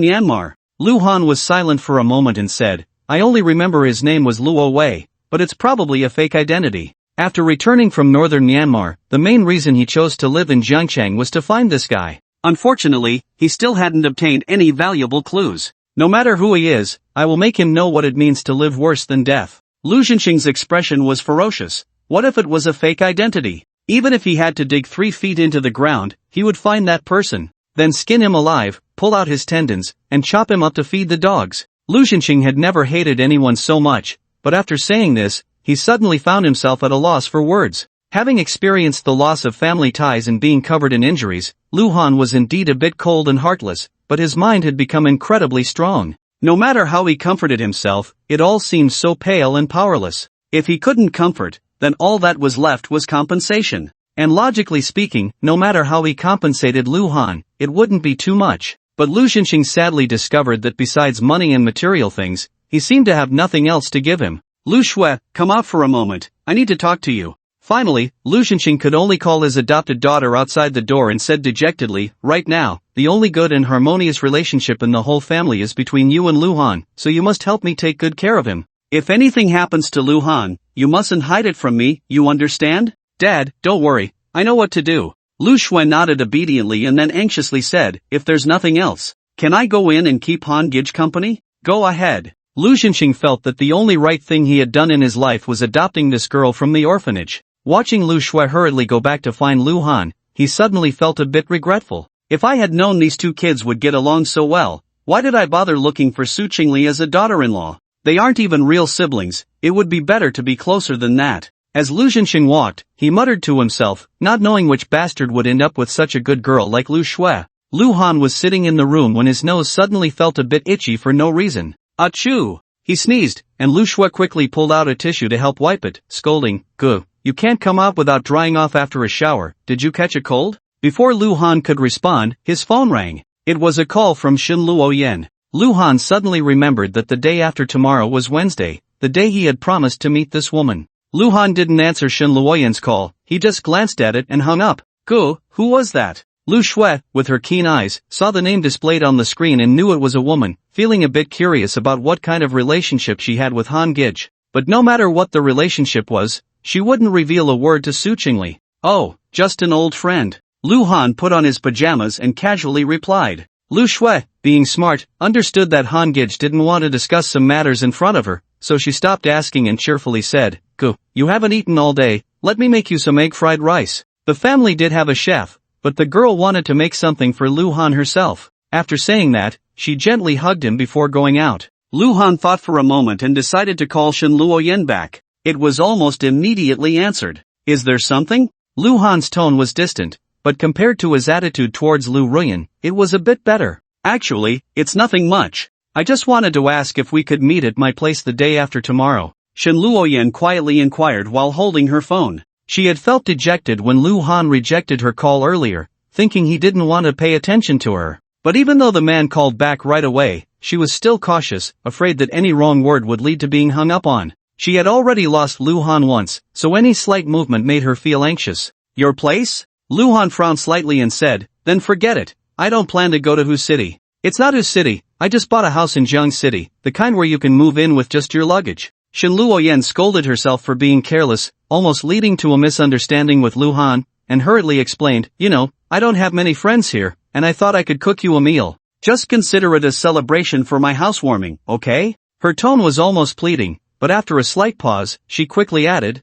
Myanmar? Lu Han was silent for a moment and said, I only remember his name was Luo Wei, but it's probably a fake identity. After returning from northern Myanmar, the main reason he chose to live in Jiangchang was to find this guy. Unfortunately, he still hadn't obtained any valuable clues. No matter who he is, I will make him know what it means to live worse than death. Lu Zhenxing's expression was ferocious. What if it was a fake identity? Even if he had to dig 3 feet into the ground, he would find that person, then skin him alive, pull out his tendons, and chop him up to feed the dogs. Lu Zhenxing had never hated anyone so much, but after saying this, he suddenly found himself at a loss for words. Having experienced the loss of family ties and being covered in injuries, Lu Han was indeed a bit cold and heartless, but his mind had become incredibly strong. No matter how he comforted himself, it all seemed so pale and powerless. If he couldn't comfort, then all that was left was compensation. And logically speaking, no matter how he compensated Lu Han, it wouldn't be too much. But Lu Zhenxing sadly discovered that besides money and material things, he seemed to have nothing else to give him. Lu Shui, come out for a moment, I need to talk to you. Finally, Lu Zhenxing could only call his adopted daughter outside the door and said dejectedly, right now, the only good and harmonious relationship in the whole family is between you and Lu Han, so you must help me take good care of him. If anything happens to Lu Han, you mustn't hide it from me, you understand? Dad, don't worry, I know what to do. Lu Shui nodded obediently and then anxiously said, if there's nothing else, can I go in and keep Han Gij company? Go ahead. Lu Zhenxing felt that the only right thing he had done in his life was adopting this girl from the orphanage. Watching Lu Shui hurriedly go back to find Lu Han, he suddenly felt a bit regretful. If I had known these two kids would get along so well, why did I bother looking for Su Chingle as a daughter-in-law? They aren't even real siblings, it would be better to be closer than that. As Lu Zhenxing walked, he muttered to himself, not knowing which bastard would end up with such a good girl like Lu Shui. Lu Han was sitting in the room when his nose suddenly felt a bit itchy for no reason. Achoo! He sneezed, and Lu Shui quickly pulled out a tissue to help wipe it, scolding, Guh, you can't come out without drying off after a shower, did you catch a cold? Before Lu Han could respond, his phone rang. It was a call from Shin Luoyan. Lu Han suddenly remembered that the day after tomorrow was Wednesday, the day he had promised to meet this woman. Lu Han didn't answer Shin Luoyan's call, he just glanced at it and hung up. Guh, who was that? Lu Shui, with her keen eyes, saw the name displayed on the screen and knew it was a woman, feeling a bit curious about what kind of relationship she had with Han Gij. But no matter what the relationship was, she wouldn't reveal a word to Su Chingle. Oh, just an old friend. Lu Han put on his pajamas and casually replied. Lu Shui, being smart, understood that Han Gij didn't want to discuss some matters in front of her, so she stopped asking and cheerfully said, Guh, you haven't eaten all day, let me make you some egg fried rice. The family did have a chef, but the girl wanted to make something for Lu Han herself. After saying that, she gently hugged him before going out. Lu Han thought for a moment and decided to call Shin Luoyan back. It was almost immediately answered. Is there something? Lu Han's tone was distant, but compared to his attitude towards Lu Ruan, it was a bit better. Actually, it's nothing much. I just wanted to ask if we could meet at my place the day after tomorrow. Shin Luoyan quietly inquired while holding her phone. She had felt dejected when Lu Han rejected her call earlier, thinking he didn't want to pay attention to her. But even though the man called back right away, she was still cautious, afraid that any wrong word would lead to being hung up on. She had already lost Luhan once, so any slight movement made her feel anxious. Your place? Luhan frowned slightly and said, then forget it. I don't plan to go to Hu City. It's not Hu City, I just bought a house in Jiang City, the kind where you can move in with just your luggage. Shen Luoyan scolded herself for being careless, almost leading to a misunderstanding with Luhan, and hurriedly explained, I don't have many friends here, and I thought I could cook you a meal. Just consider it a celebration for my housewarming, okay? Her tone was almost pleading, but after a slight pause, she quickly added,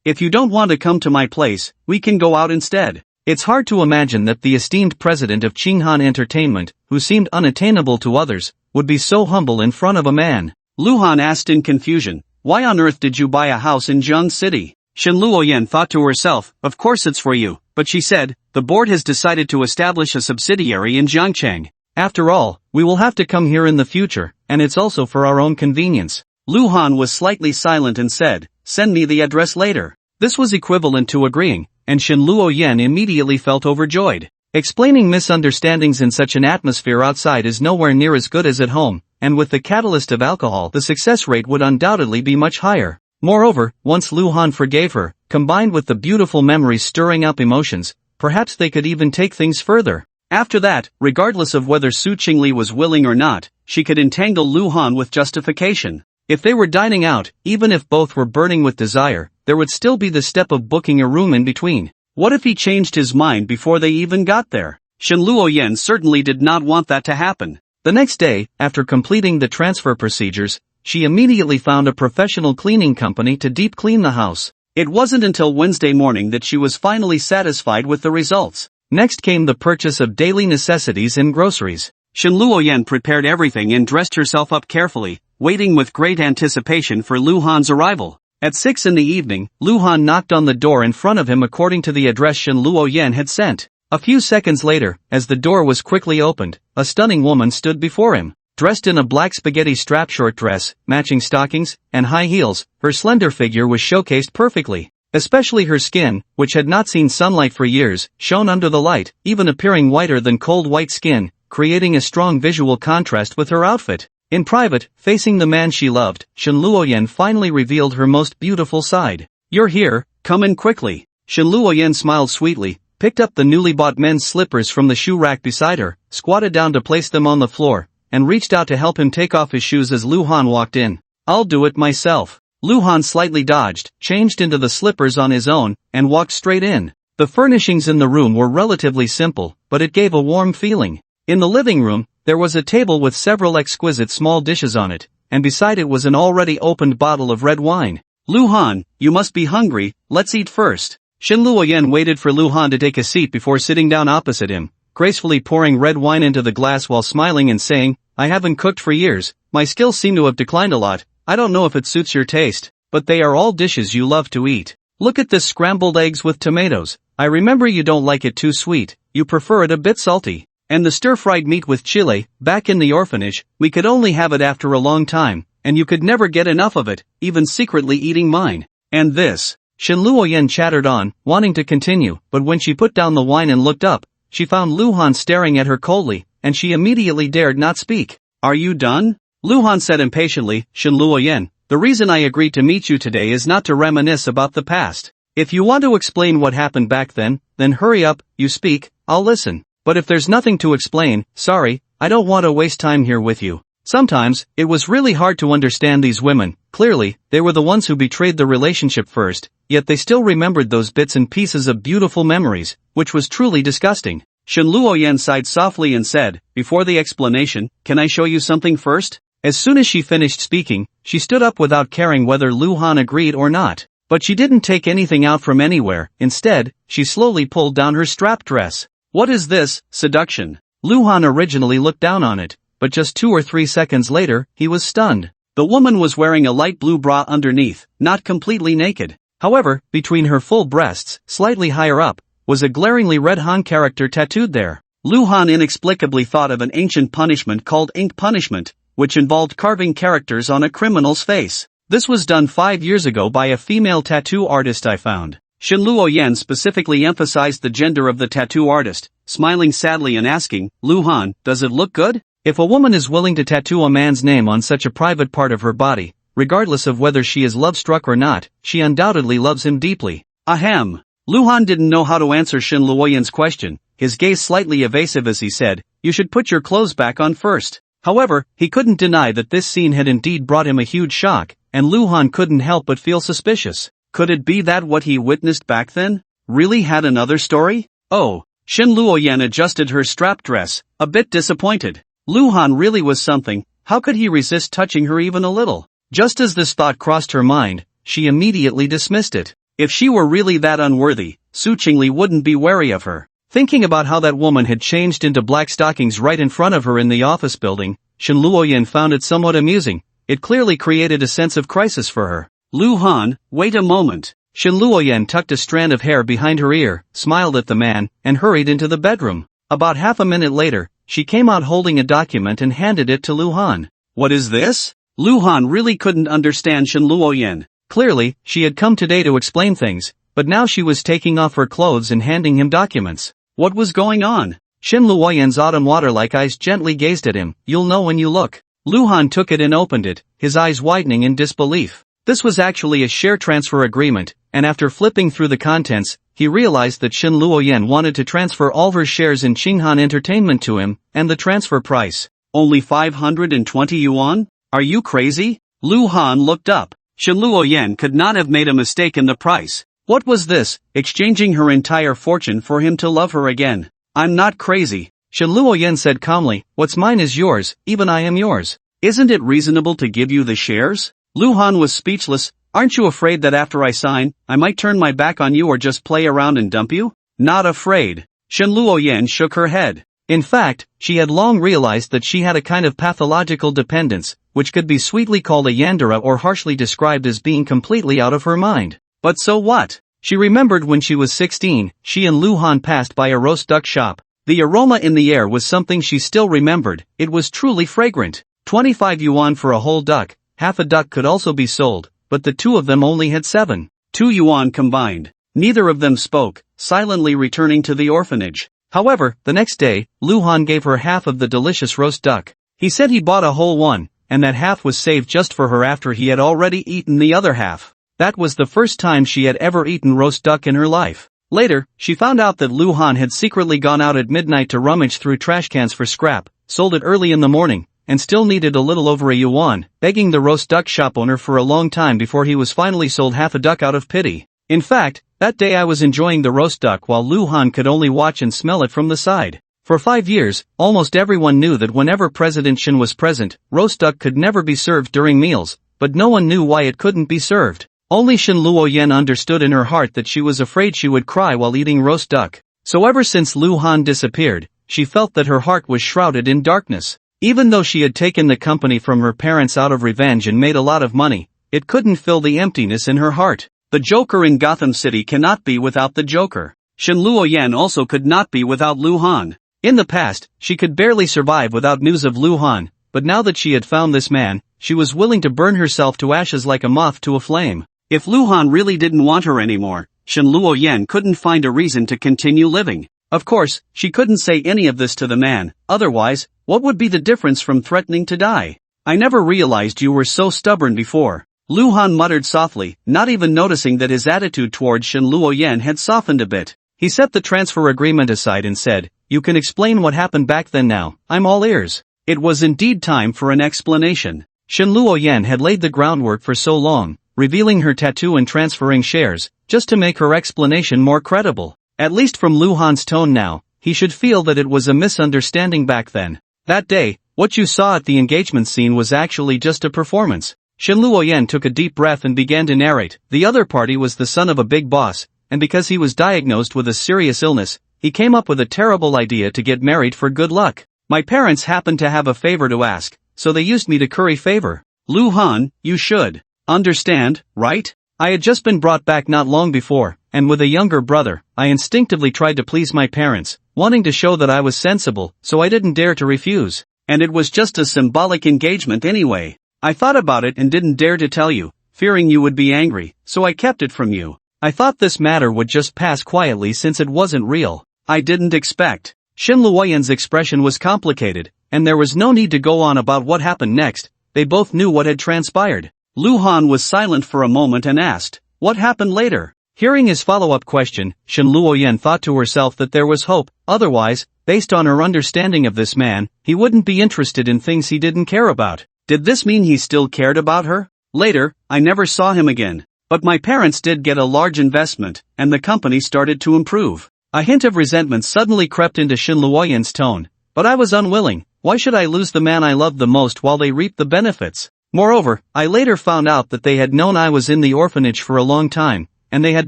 if you don't want to come to my place, we can go out instead. It's hard to imagine that the esteemed president of Qinghan Entertainment, who seemed unattainable to others, would be so humble in front of a man. Luhan asked in confusion, why on earth did you buy a house in Jiang City? Shen Luoyan thought to herself, of course it's for you, but she said, the board has decided to establish a subsidiary in Jiangcheng. After all, we will have to come here in the future, and it's also for our own convenience. Luhan was slightly silent and said, send me the address later. This was equivalent to agreeing, and Shen Luoyan immediately felt overjoyed. Explaining misunderstandings in such an atmosphere outside is nowhere near as good as at home, and with the catalyst of alcohol the success rate would undoubtedly be much higher. Moreover, once Luhan forgave her, combined with the beautiful memories stirring up emotions, perhaps they could even take things further. After that, regardless of whether Su Chingle was willing or not, she could entangle Luhan with justification. If they were dining out, even if both were burning with desire, there would still be the step of booking a room in between. What if he changed his mind before they even got there? Shen Luoyan certainly did not want that to happen. The next day, after completing the transfer procedures, she immediately found a professional cleaning company to deep clean the house. It wasn't until Wednesday morning that she was finally satisfied with the results. Next came the purchase of daily necessities and groceries. Shen Luoyan prepared everything and dressed herself up carefully, waiting with great anticipation for Luhan's arrival. At 6 in the evening, Luhan knocked on the door in front of him according to the address Shen Luoyan had sent. A few seconds later, as the door was quickly opened, a stunning woman stood before him. Dressed in a black spaghetti strap short dress, matching stockings, and high heels, her slender figure was showcased perfectly. Especially her skin, which had not seen sunlight for years, shone under the light, even appearing whiter than cold white skin, creating a strong visual contrast with her outfit. In private, facing the man she loved, Shen Luoyan finally revealed her most beautiful side. You're here, come in quickly. Shen Luoyan smiled sweetly, picked up the newly bought men's slippers from the shoe rack beside her, squatted down to place them on the floor, and reached out to help him take off his shoes as Luhan walked in. I'll do it myself. Luhan slightly dodged, changed into the slippers on his own, and walked straight in. The furnishings in the room were relatively simple, but it gave a warm feeling. In the living room, there was a table with several exquisite small dishes on it, and beside it was an already opened bottle of red wine. Luhan, you must be hungry, let's eat first. Shen Luoyan waited for Luhan to take a seat before sitting down opposite him, gracefully pouring red wine into the glass while smiling and saying, I haven't cooked for years, my skills seem to have declined a lot, I don't know if it suits your taste, but they are all dishes you love to eat. Look at this scrambled eggs with tomatoes, I remember you don't like it too sweet, you prefer it a bit salty. And the stir-fried meat with chile, back in the orphanage, we could only have it after a long time, and you could never get enough of it, even secretly eating mine. And this. Shen Luoyan chattered on, wanting to continue, but when she put down the wine and looked up, she found Luhan staring at her coldly, and she immediately dared not speak. Are you done? Luhan said impatiently, Shen Luoyan, the reason I agreed to meet you today is not to reminisce about the past. If you want to explain what happened back then hurry up, you speak, I'll listen. But if there's nothing to explain, sorry, I don't want to waste time here with you. Sometimes, it was really hard to understand these women. Clearly, they were the ones who betrayed the relationship first, yet they still remembered those bits and pieces of beautiful memories, which was truly disgusting. Shen Luoyan sighed softly and said, before the explanation, can I show you something first? As soon as she finished speaking, she stood up without caring whether Luhan agreed or not. But she didn't take anything out from anywhere, instead, she slowly pulled down her strap dress. What is this, seduction? Luhan originally looked down on it, but just 2 or 3 seconds later, he was stunned. The woman was wearing a light blue bra underneath, not completely naked. However, between her full breasts, slightly higher up, was a glaringly red Han character tattooed there. Luhan inexplicably thought of an ancient punishment called ink punishment, which involved carving characters on a criminal's face. This was done 5 years ago by a female tattoo artist I found. Shen Luoyan specifically emphasized the gender of the tattoo artist, smiling sadly and asking, Luhan, does it look good? If a woman is willing to tattoo a man's name on such a private part of her body, regardless of whether she is love-struck or not, she undoubtedly loves him deeply. Ahem. Luhan didn't know how to answer Shin Luoyan's question, his gaze slightly evasive as he said, you should put your clothes back on first. However, he couldn't deny that this scene had indeed brought him a huge shock, and Luhan couldn't help but feel suspicious. Could it be that what he witnessed back then really had another story? Oh, Shin Luoyan adjusted her strap dress, a bit disappointed. Luhan really was something, how could he resist touching her even a little? Just as this thought crossed her mind, she immediately dismissed it. If she were really that unworthy, Su Chingle wouldn't be wary of her. Thinking about how that woman had changed into black stockings right in front of her in the office building, Shin Luoyan found it somewhat amusing. It clearly created a sense of crisis for her. Luhan, wait a moment. Shin Luoyan tucked a strand of hair behind her ear, smiled at the man, and hurried into the bedroom. About half a minute later, she came out holding a document and handed it to Luhan. What is this? Luhan really couldn't understand Shin Luoyan. Clearly, she had come today to explain things, but now she was taking off her clothes and handing him documents. What was going on? Shin Luoyan's autumn water-like eyes gently gazed at him. You'll know when you look. Luhan took it and opened it, his eyes widening in disbelief. This was actually a share transfer agreement, and after flipping through the contents, he realized that Shin Luoyan wanted to transfer all her shares in Qinghan Entertainment to him, and the transfer price. Only 520 yuan? Are you crazy? Luhan looked up. Shin Luoyan could not have made a mistake in the price. What was this, exchanging her entire fortune for him to love her again? I'm not crazy. Shin Luoyan said calmly, what's mine is yours, even I am yours. Isn't it reasonable to give you the shares? Luhan was speechless. Aren't you afraid that after I sign, I might turn my back on you or just play around and dump you? Not afraid. Shin Luoyan shook her head. In fact, she had long realized that she had a kind of pathological dependence, which could be sweetly called a yandere or harshly described as being completely out of her mind. But so what? She remembered when she was 16, she and Luhan passed by a roast duck shop. The aroma in the air was something she still remembered. It was truly fragrant. 25 yuan for a whole duck. Half a duck could also be sold, but the two of them only had 2 yuan combined. Neither of them spoke, silently returning to the orphanage. However, the next day, Luhan gave her half of the delicious roast duck. He said he bought a whole one, and that half was saved just for her after he had already eaten the other half. That was the first time she had ever eaten roast duck in her life. Later, she found out that Luhan had secretly gone out at midnight to rummage through trash cans for scrap, sold it early in the morning, and still needed a little over a yuan, begging the roast duck shop owner for a long time before he was finally sold half a duck out of pity. In fact, that day I was enjoying the roast duck while Luhan could only watch and smell it from the side. For 5 years, almost everyone knew that whenever President Shin was present, roast duck could never be served during meals, but no one knew why it couldn't be served. Only Shin Luoyan understood in her heart that she was afraid she would cry while eating roast duck. So ever since Luhan disappeared, she felt that her heart was shrouded in darkness. Even though she had taken the company from her parents out of revenge and made a lot of money, it couldn't fill the emptiness in her heart. The Joker in Gotham City cannot be without the Joker. Shin Luoyan also could not be without Luhan. In the past, she could barely survive without news of Luhan, but now that she had found this man, she was willing to burn herself to ashes like a moth to a flame. If Luhan really didn't want her anymore, Shin Luoyan couldn't find a reason to continue living. Of course, she couldn't say any of this to the man, otherwise, what would be the difference from threatening to die? I never realized you were so stubborn before. Luhan muttered softly, not even noticing that his attitude toward Shin Luoyan had softened a bit. He set the transfer agreement aside and said, you can explain what happened back then now, I'm all ears. It was indeed time for an explanation. Shin Luoyan had laid the groundwork for so long, revealing her tattoo and transferring shares, just to make her explanation more credible. At least from Luhan's tone now, he should feel that it was a misunderstanding back then. That day, what you saw at the engagement scene was actually just a performance. Shin Luoyan took a deep breath and began to narrate. The other party was the son of a big boss, and because he was diagnosed with a serious illness, he came up with a terrible idea to get married for good luck. My parents happened to have a favor to ask, so they used me to curry favor. Luhan, you should understand, right? I had just been brought back not long before, and with a younger brother, I instinctively tried to please my parents, wanting to show that I was sensible, so I didn't dare to refuse. And it was just a symbolic engagement anyway. I thought about it and didn't dare to tell you, fearing you would be angry, so I kept it from you. I thought this matter would just pass quietly since it wasn't real. I didn't expect. Shin Luoyan's expression was complicated, and there was no need to go on about what happened next. They both knew what had transpired. Lu Han was silent for a moment and asked, "What happened later?" Hearing his follow-up question, Shin Luoyan thought to herself that there was hope. Otherwise, based on her understanding of this man, he wouldn't be interested in things he didn't care about. Did this mean he still cared about her? Later, I never saw him again. But my parents did get a large investment, and the company started to improve. A hint of resentment suddenly crept into Shin Luoyan's tone. But I was unwilling. Why should I lose the man I loved the most while they reaped the benefits? Moreover, I later found out that they had known I was in the orphanage for a long time, and they had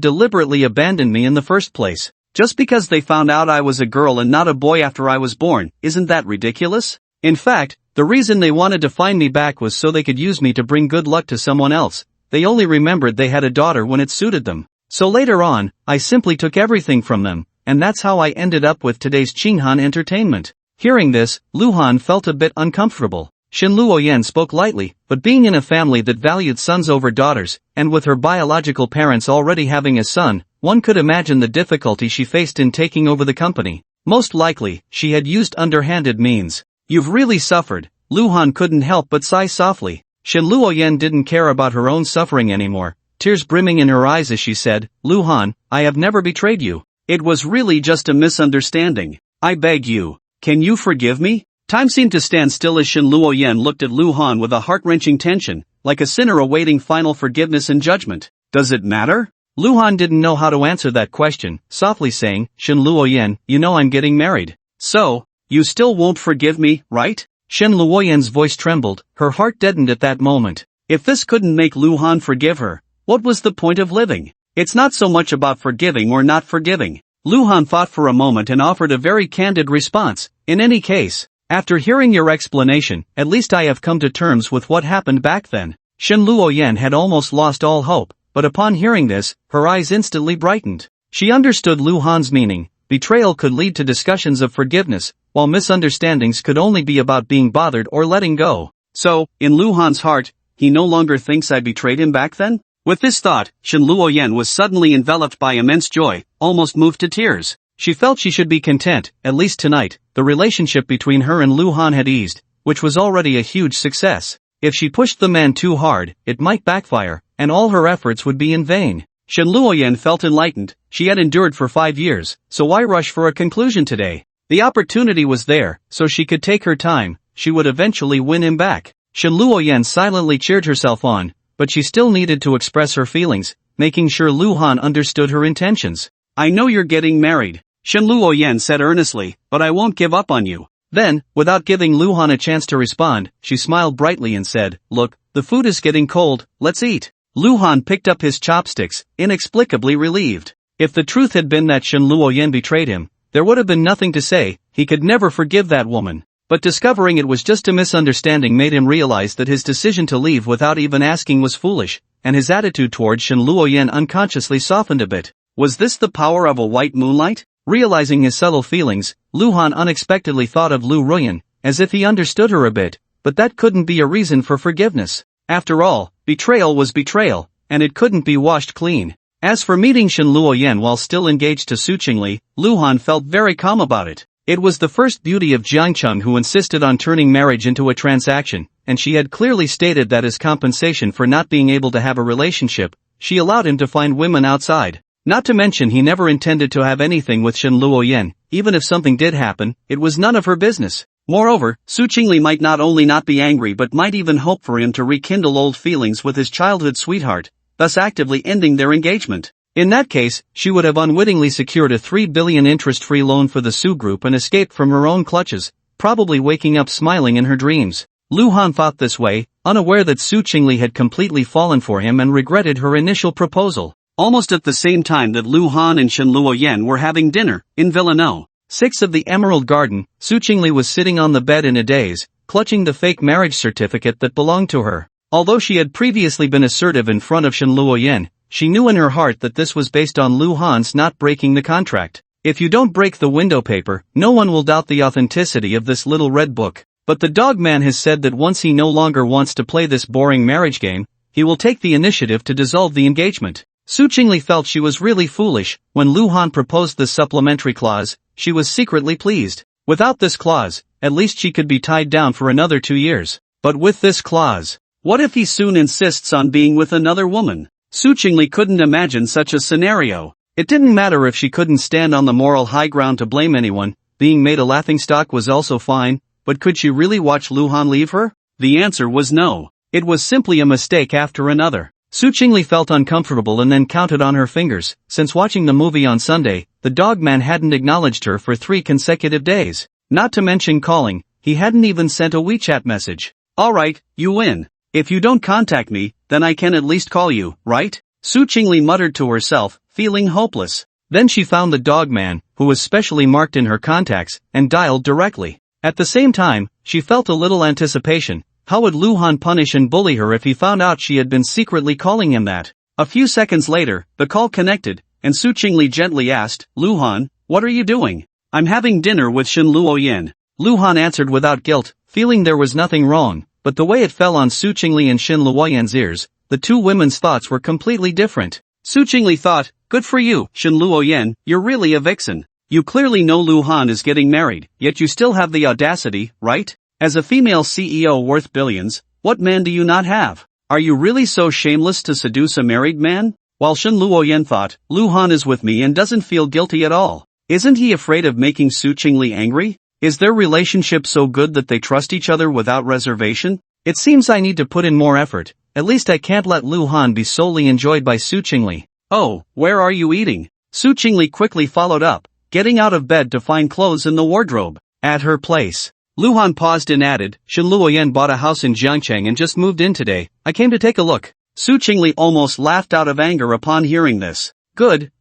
deliberately abandoned me in the first place. Just because they found out I was a girl and not a boy after I was born, isn't that ridiculous? In fact, the reason they wanted to find me back was so they could use me to bring good luck to someone else. They only remembered they had a daughter when it suited them. So later on, I simply took everything from them, and that's how I ended up with today's Qinghan entertainment. Hearing this, Lu Han felt a bit uncomfortable. Shin Luoyan spoke lightly, but being in a family that valued sons over daughters, and with her biological parents already having a son, one could imagine the difficulty she faced in taking over the company. Most likely, she had used underhanded means. You've really suffered. Lu Han couldn't help but sigh softly. Shin Luoyan didn't care about her own suffering anymore, tears brimming in her eyes as she said, Lu Han, I have never betrayed you. It was really just a misunderstanding. I beg you. Can you forgive me? Time seemed to stand still as Shin Luoyan looked at Lu Han with a heart-wrenching tension, like a sinner awaiting final forgiveness and judgment. Does it matter? Lu Han didn't know how to answer that question, softly saying, Shin Luoyan, you know I'm getting married. So, you still won't forgive me, right? Shin Luoyan's voice trembled, her heart deadened at that moment. If this couldn't make Lu Han forgive her, what was the point of living? It's not so much about forgiving or not forgiving. Lu Han thought for a moment and offered a very candid response. In any case, after hearing your explanation, at least I have come to terms with what happened back then. Shin Luoyan had almost lost all hope, but upon hearing this, her eyes instantly brightened. She understood Lu Han's meaning. Betrayal could lead to discussions of forgiveness, while misunderstandings could only be about being bothered or letting go. So, in Lu Han's heart, he no longer thinks I betrayed him back then? With this thought, Shin Luoyan was suddenly enveloped by immense joy, almost moved to tears. She felt she should be content, at least tonight. The relationship between her and Lu Han had eased, which was already a huge success. If she pushed the man too hard, it might backfire, and all her efforts would be in vain. Shin Luoyan felt enlightened. She had endured for 5 years, so why rush for a conclusion today? The opportunity was there, so she could take her time. She would eventually win him back. Shin Luoyan silently cheered herself on, but she still needed to express her feelings, making sure Lu Han understood her intentions. I know you're getting married, Shin Luoyan said earnestly, but I won't give up on you. Then, without giving Lu Han a chance to respond, she smiled brightly and said, Look, the food is getting cold, let's eat. Lu Han picked up his chopsticks, inexplicably relieved. If the truth had been that Shin Luoyan betrayed him, there would have been nothing to say. He could never forgive that woman. But discovering it was just a misunderstanding made him realize that his decision to leave without even asking was foolish, and his attitude toward Shin Luoyan unconsciously softened a bit. Was this the power of a white moonlight? Realizing his subtle feelings, Lu Han unexpectedly thought of Lu Ruan, as if he understood her a bit, but that couldn't be a reason for forgiveness. After all, betrayal was betrayal, and it couldn't be washed clean. As for meeting Shin Luoyan while still engaged to Su Chingle, Lu Han felt very calm about it. It was the first beauty of Jiangcheng who insisted on turning marriage into a transaction, and she had clearly stated that as compensation for not being able to have a relationship, she allowed him to find women outside. Not to mention he never intended to have anything with Shin Luoyan. Even if something did happen, it was none of her business. Moreover, Su Chingle might not only not be angry but might even hope for him to rekindle old feelings with his childhood sweetheart, thus actively ending their engagement. In that case, she would have unwittingly secured a 3 billion interest-free loan for the Su Group and escaped from her own clutches, probably waking up smiling in her dreams. Lu Han thought this way, unaware that Su Chingle had completely fallen for him and regretted her initial proposal. Almost at the same time that Lu Han and Shin Luoyan were having dinner, in Villa No. 6 of the Emerald Garden, Su Chingle was sitting on the bed in a daze, clutching the fake marriage certificate that belonged to her. Although she had previously been assertive in front of Shin Luoyan, she knew in her heart that this was based on Lu Han's not breaking the contract. If you don't break the window paper, no one will doubt the authenticity of this little red book. But the dog man has said that once he no longer wants to play this boring marriage game, he will take the initiative to dissolve the engagement. Su Chingle felt she was really foolish. When Luhan proposed this supplementary clause, she was secretly pleased. Without this clause, at least she could be tied down for another 2 years. But with this clause, what if he soon insists on being with another woman? Su Chingle couldn't imagine such a scenario. It didn't matter if she couldn't stand on the moral high ground to blame anyone, being made a laughingstock was also fine, but could she really watch Luhan leave her? The answer was no. It was simply a mistake after another. Su Chingle felt uncomfortable and then counted on her fingers. Since watching the movie on Sunday, the dogman hadn't acknowledged her for 3 consecutive days. Not to mention calling, he hadn't even sent a WeChat message. Alright, you win. If you don't contact me, then I can at least call you, right? Su Chingle muttered to herself, feeling hopeless. Then she found the dogman, who was specially marked in her contacts, and dialed directly. At the same time, she felt a little anticipation. How would Luhan punish and bully her if he found out she had been secretly calling him that? A few seconds later, the call connected, and Su Chingle gently asked, Luhan, what are you doing? I'm having dinner with Shin Luoyen. Luhan answered without guilt, feeling there was nothing wrong, but the way it fell on Su Chingle and Shin Luoyen's ears, the two women's thoughts were completely different. Su Chingle thought, good for you, Shin Luoyen, you're really a vixen. You clearly know Luhan is getting married, yet you still have the audacity, right? As a female CEO worth billions, what man do you not have? Are you really so shameless to seduce a married man? While Shin Luoyen thought, Luhan is with me and doesn't feel guilty at all. Isn't he afraid of making Su Chingle angry? Is their relationship so good that they trust each other without reservation? It seems I need to put in more effort. At least I can't let Luhan be solely enjoyed by Su Chingle. Oh, where are you eating? Su Chingle quickly followed up, getting out of bed to find clothes in the wardrobe. At her place. Luhan paused and added, Shin Luoyen bought a house in Jiangcheng and just moved in today. I came to take a look. Su Chingle almost laughed out of anger upon hearing this. Good.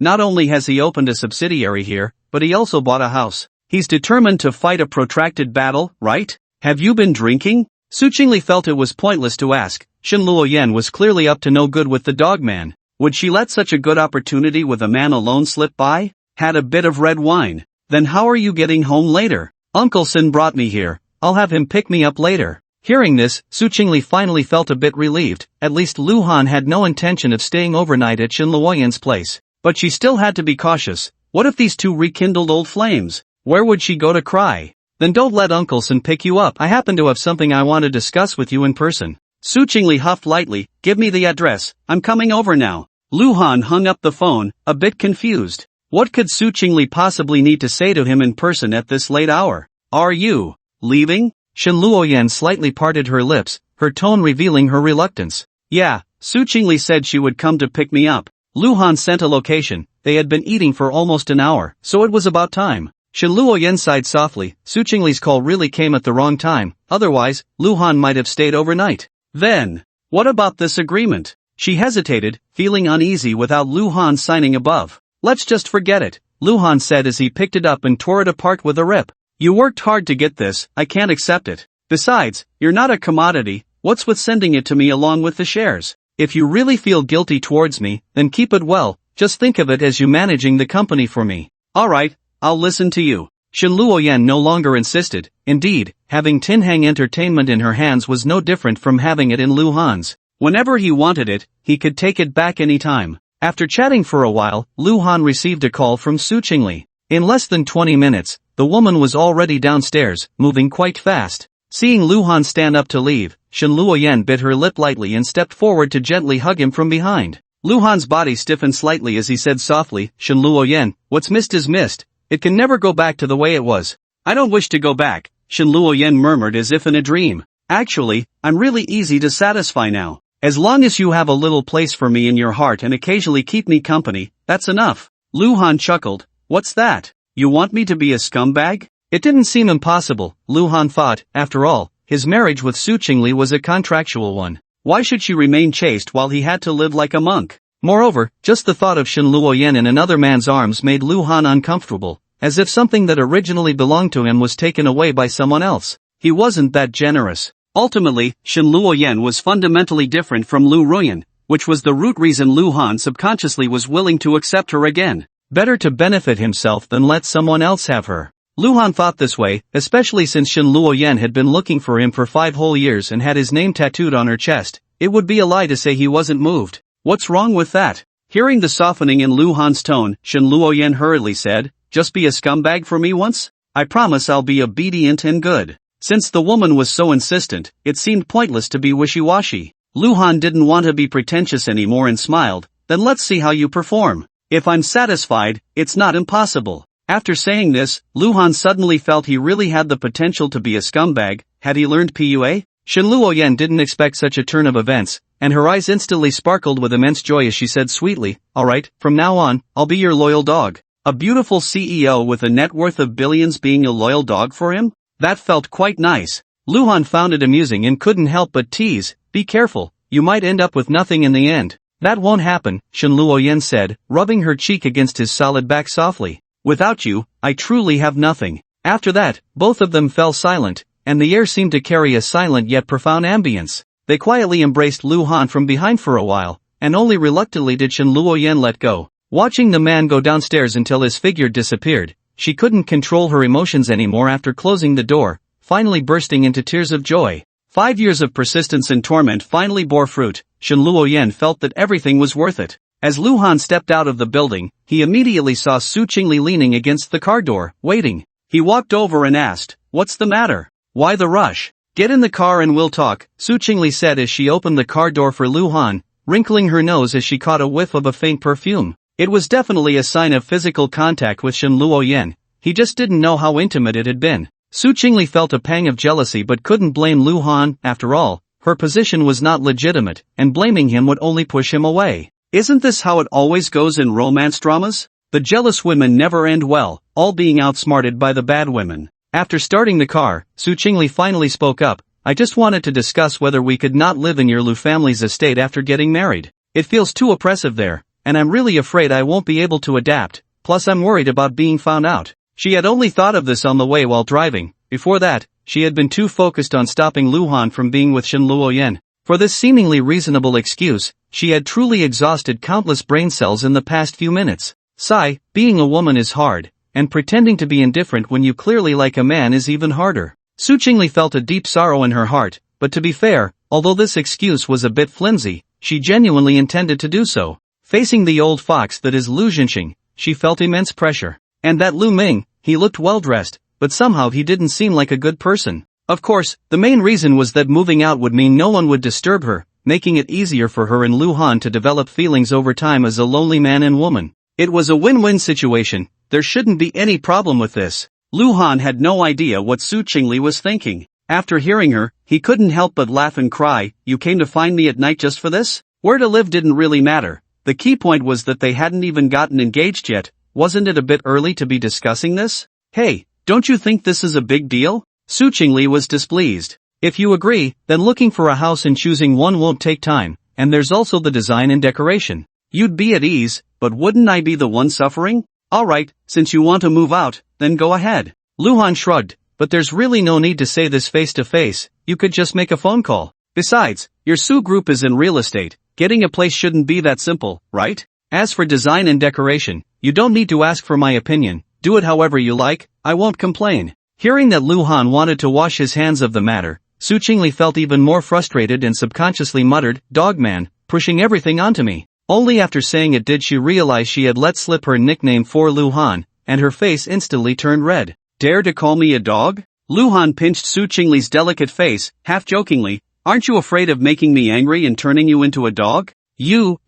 Not only has he opened a subsidiary here, but he also bought a house. He's determined to fight a protracted battle, right? Have you been drinking? Su Chingle felt it was pointless to ask. Shin Luoyen was clearly up to no good with the dogman. Would she let such a good opportunity with a man alone slip by? Had a bit of red wine. Then how are you getting home later? Uncle Sin brought me here. I'll have him pick me up later. Hearing this, Su Chingle finally felt a bit relieved. At least Luhan had no intention of staying overnight at Shin Luoyen's place. But she still had to be cautious. What if these two rekindled old flames? Where would she go to cry? Then don't let Uncle Sin pick you up. I happen to have something I want to discuss with you in person. Su Chingle huffed lightly. Give me the address. I'm coming over now. Luhan hung up the phone, a bit confused. What could Su Chingle possibly need to say to him in person at this late hour? Are you leaving? Shin Luoyen slightly parted her lips, her tone revealing her reluctance. Yeah, Su Chingle said she would come to pick me up. Luhan sent a location. They had been eating for almost an hour, so it was about time. Shin Luoyen sighed softly. Su Chingle's call really came at the wrong time, otherwise, Luhan might have stayed overnight. Then, what about this agreement? She hesitated, feeling uneasy without Luhan signing above. Let's just forget it, Luhan said as he picked it up and tore it apart with a rip. You worked hard to get this, I can't accept it. Besides, you're not a commodity, what's with sending it to me along with the shares? If you really feel guilty towards me, then keep it well, just think of it as you managing the company for me. Alright, I'll listen to you. Shin Luoyen no longer insisted. Indeed, having Tinhang Entertainment in her hands was no different from having it in Luhan's. Whenever he wanted it, he could take it back anytime. After chatting for a while, Luhan received a call from Su Chingle. In less than 20 minutes, the woman was already downstairs, moving quite fast. Seeing Luhan stand up to leave, Shin Luoyen bit her lip lightly and stepped forward to gently hug him from behind. Luhan's body stiffened slightly as he said softly, Shin Luoyen, what's missed is missed. It can never go back to the way it was. I don't wish to go back, Shin Luoyen murmured as if in a dream. Actually, I'm really easy to satisfy now. As long as you have a little place for me in your heart and occasionally keep me company, that's enough. Luhan chuckled. What's that? You want me to be a scumbag? It didn't seem impossible, Luhan thought. After all, his marriage with Su Chingle was a contractual one. Why should she remain chaste while he had to live like a monk? Moreover, just the thought of Shin Luoyen in another man's arms made Luhan uncomfortable, as if something that originally belonged to him was taken away by someone else. He wasn't that generous. Ultimately, Shin Luoyen was fundamentally different from Lu Ruan, which was the root reason Luhan subconsciously was willing to accept her again. Better to benefit himself than let someone else have her. Luhan thought this way, especially since Shin Luoyen had been looking for him for 5 whole years and had his name tattooed on her chest. It would be a lie to say he wasn't moved. What's wrong with that? Hearing the softening in Lu Han's tone, Shen Luoyan hurriedly said, just be a scumbag for me once? I promise I'll be obedient and good. Since the woman was so insistent, it seemed pointless to be wishy-washy. Lu Han didn't want to be pretentious anymore and smiled, then let's see how you perform. If I'm satisfied, it's not impossible. After saying this, Lu Han suddenly felt he really had the potential to be a scumbag. Had he learned PUA? Shen Luoyan didn't expect such a turn of events, and her eyes instantly sparkled with immense joy as she said sweetly, alright, from now on, I'll be your loyal dog. A beautiful CEO with a net worth of billions being a loyal dog for him? That felt quite nice. Lu Han found it amusing and couldn't help but tease, be careful, you might end up with nothing in the end. That won't happen, Shen Luoyan said, rubbing her cheek against his solid back softly. Without you, I truly have nothing. After that, both of them fell silent, and the air seemed to carry a silent yet profound ambience. They quietly embraced Lu Han from behind for a while, and only reluctantly did Shen Luoyan let go. Watching the man go downstairs until his figure disappeared, she couldn't control her emotions anymore after closing the door, finally bursting into tears of joy. 5 years of persistence and torment finally bore fruit. Shen Luoyan felt that everything was worth it. As Lu Han stepped out of the building, he immediately saw Su Chingle leaning against the car door, waiting. He walked over and asked, what's the matter? Why the rush? Get in the car and we'll talk, Su Chingle said as she opened the car door for Lu Han, wrinkling her nose as she caught a whiff of a faint perfume. It was definitely a sign of physical contact with Shen Luoyan. He just didn't know how intimate it had been. Su Chingle felt a pang of jealousy but couldn't blame Lu Han. After all, her position was not legitimate, and blaming him would only push him away. Isn't this how it always goes in romance dramas? The jealous women never end well, all being outsmarted by the bad women. After starting the car, Su Chingle finally spoke up, I just wanted to discuss whether we could not live in your Lu family's estate after getting married. It feels too oppressive there, and I'm really afraid I won't be able to adapt, plus I'm worried about being found out. She had only thought of this on the way while driving. Before that, she had been too focused on stopping Lu Han from being with Shen Luoyan. For this seemingly reasonable excuse, she had truly exhausted countless brain cells in the past few minutes. Sigh, being a woman is hard, and pretending to be indifferent when you clearly like a man is even harder. Su Chingle felt a deep sorrow in her heart, but to be fair, although this excuse was a bit flimsy, she genuinely intended to do so. Facing the old fox that is Lu Jinxing, she felt immense pressure. And that Lu Ming, he looked well-dressed, but somehow he didn't seem like a good person. Of course, the main reason was that moving out would mean no one would disturb her, making it easier for her and Lu Han to develop feelings over time as a lonely man and woman. It was a win-win situation, there shouldn't be any problem with this. Lu Han had no idea what Su Chingle was thinking. After hearing her, he couldn't help but laugh and cry, you came to find me at night just for this? Where to live didn't really matter. The key point was that they hadn't even gotten engaged yet. Wasn't it a bit early to be discussing this? Hey, don't you think this is a big deal? Su Chingle was displeased. If you agree, then looking for a house and choosing one won't take time, and there's also the design and decoration. You'd be at ease, but wouldn't I be the one suffering? Alright, since you want to move out, then go ahead. Lu Han shrugged, but there's really no need to say this face to face, you could just make a phone call. Besides, your Su group is in real estate, getting a place shouldn't be that simple, right? As for design and decoration, you don't need to ask for my opinion, do it however you like, I won't complain. Hearing that Lu Han wanted to wash his hands of the matter, Su Chingle felt even more frustrated and subconsciously muttered, Dogman, pushing everything onto me. Only after saying it did she realize she had let slip her nickname for Lu Han, and her face instantly turned red. Dare to call me a dog? Lu Han pinched Su Chingle's delicate face, half-jokingly, aren't you afraid of making me angry and turning you into a dog? You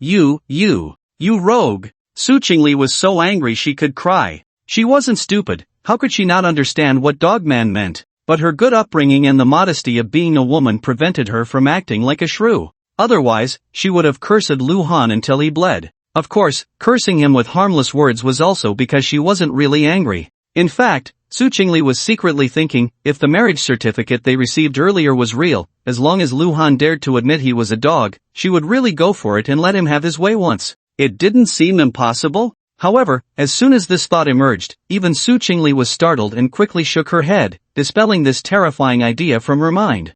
rogue! Su Chingle was so angry she could cry. She wasn't stupid, how could she not understand what dogman meant? But her good upbringing and the modesty of being a woman prevented her from acting like a shrew. Otherwise, she would have cursed Lu Han until he bled. Of course, cursing him with harmless words was also because she wasn't really angry. In fact, Su Chingle was secretly thinking, if the marriage certificate they received earlier was real, as long as Lu Han dared to admit he was a dog, she would really go for it and let him have his way once. It didn't seem impossible. However, as soon as this thought emerged, even Su Chingle was startled and quickly shook her head, dispelling this terrifying idea from her mind.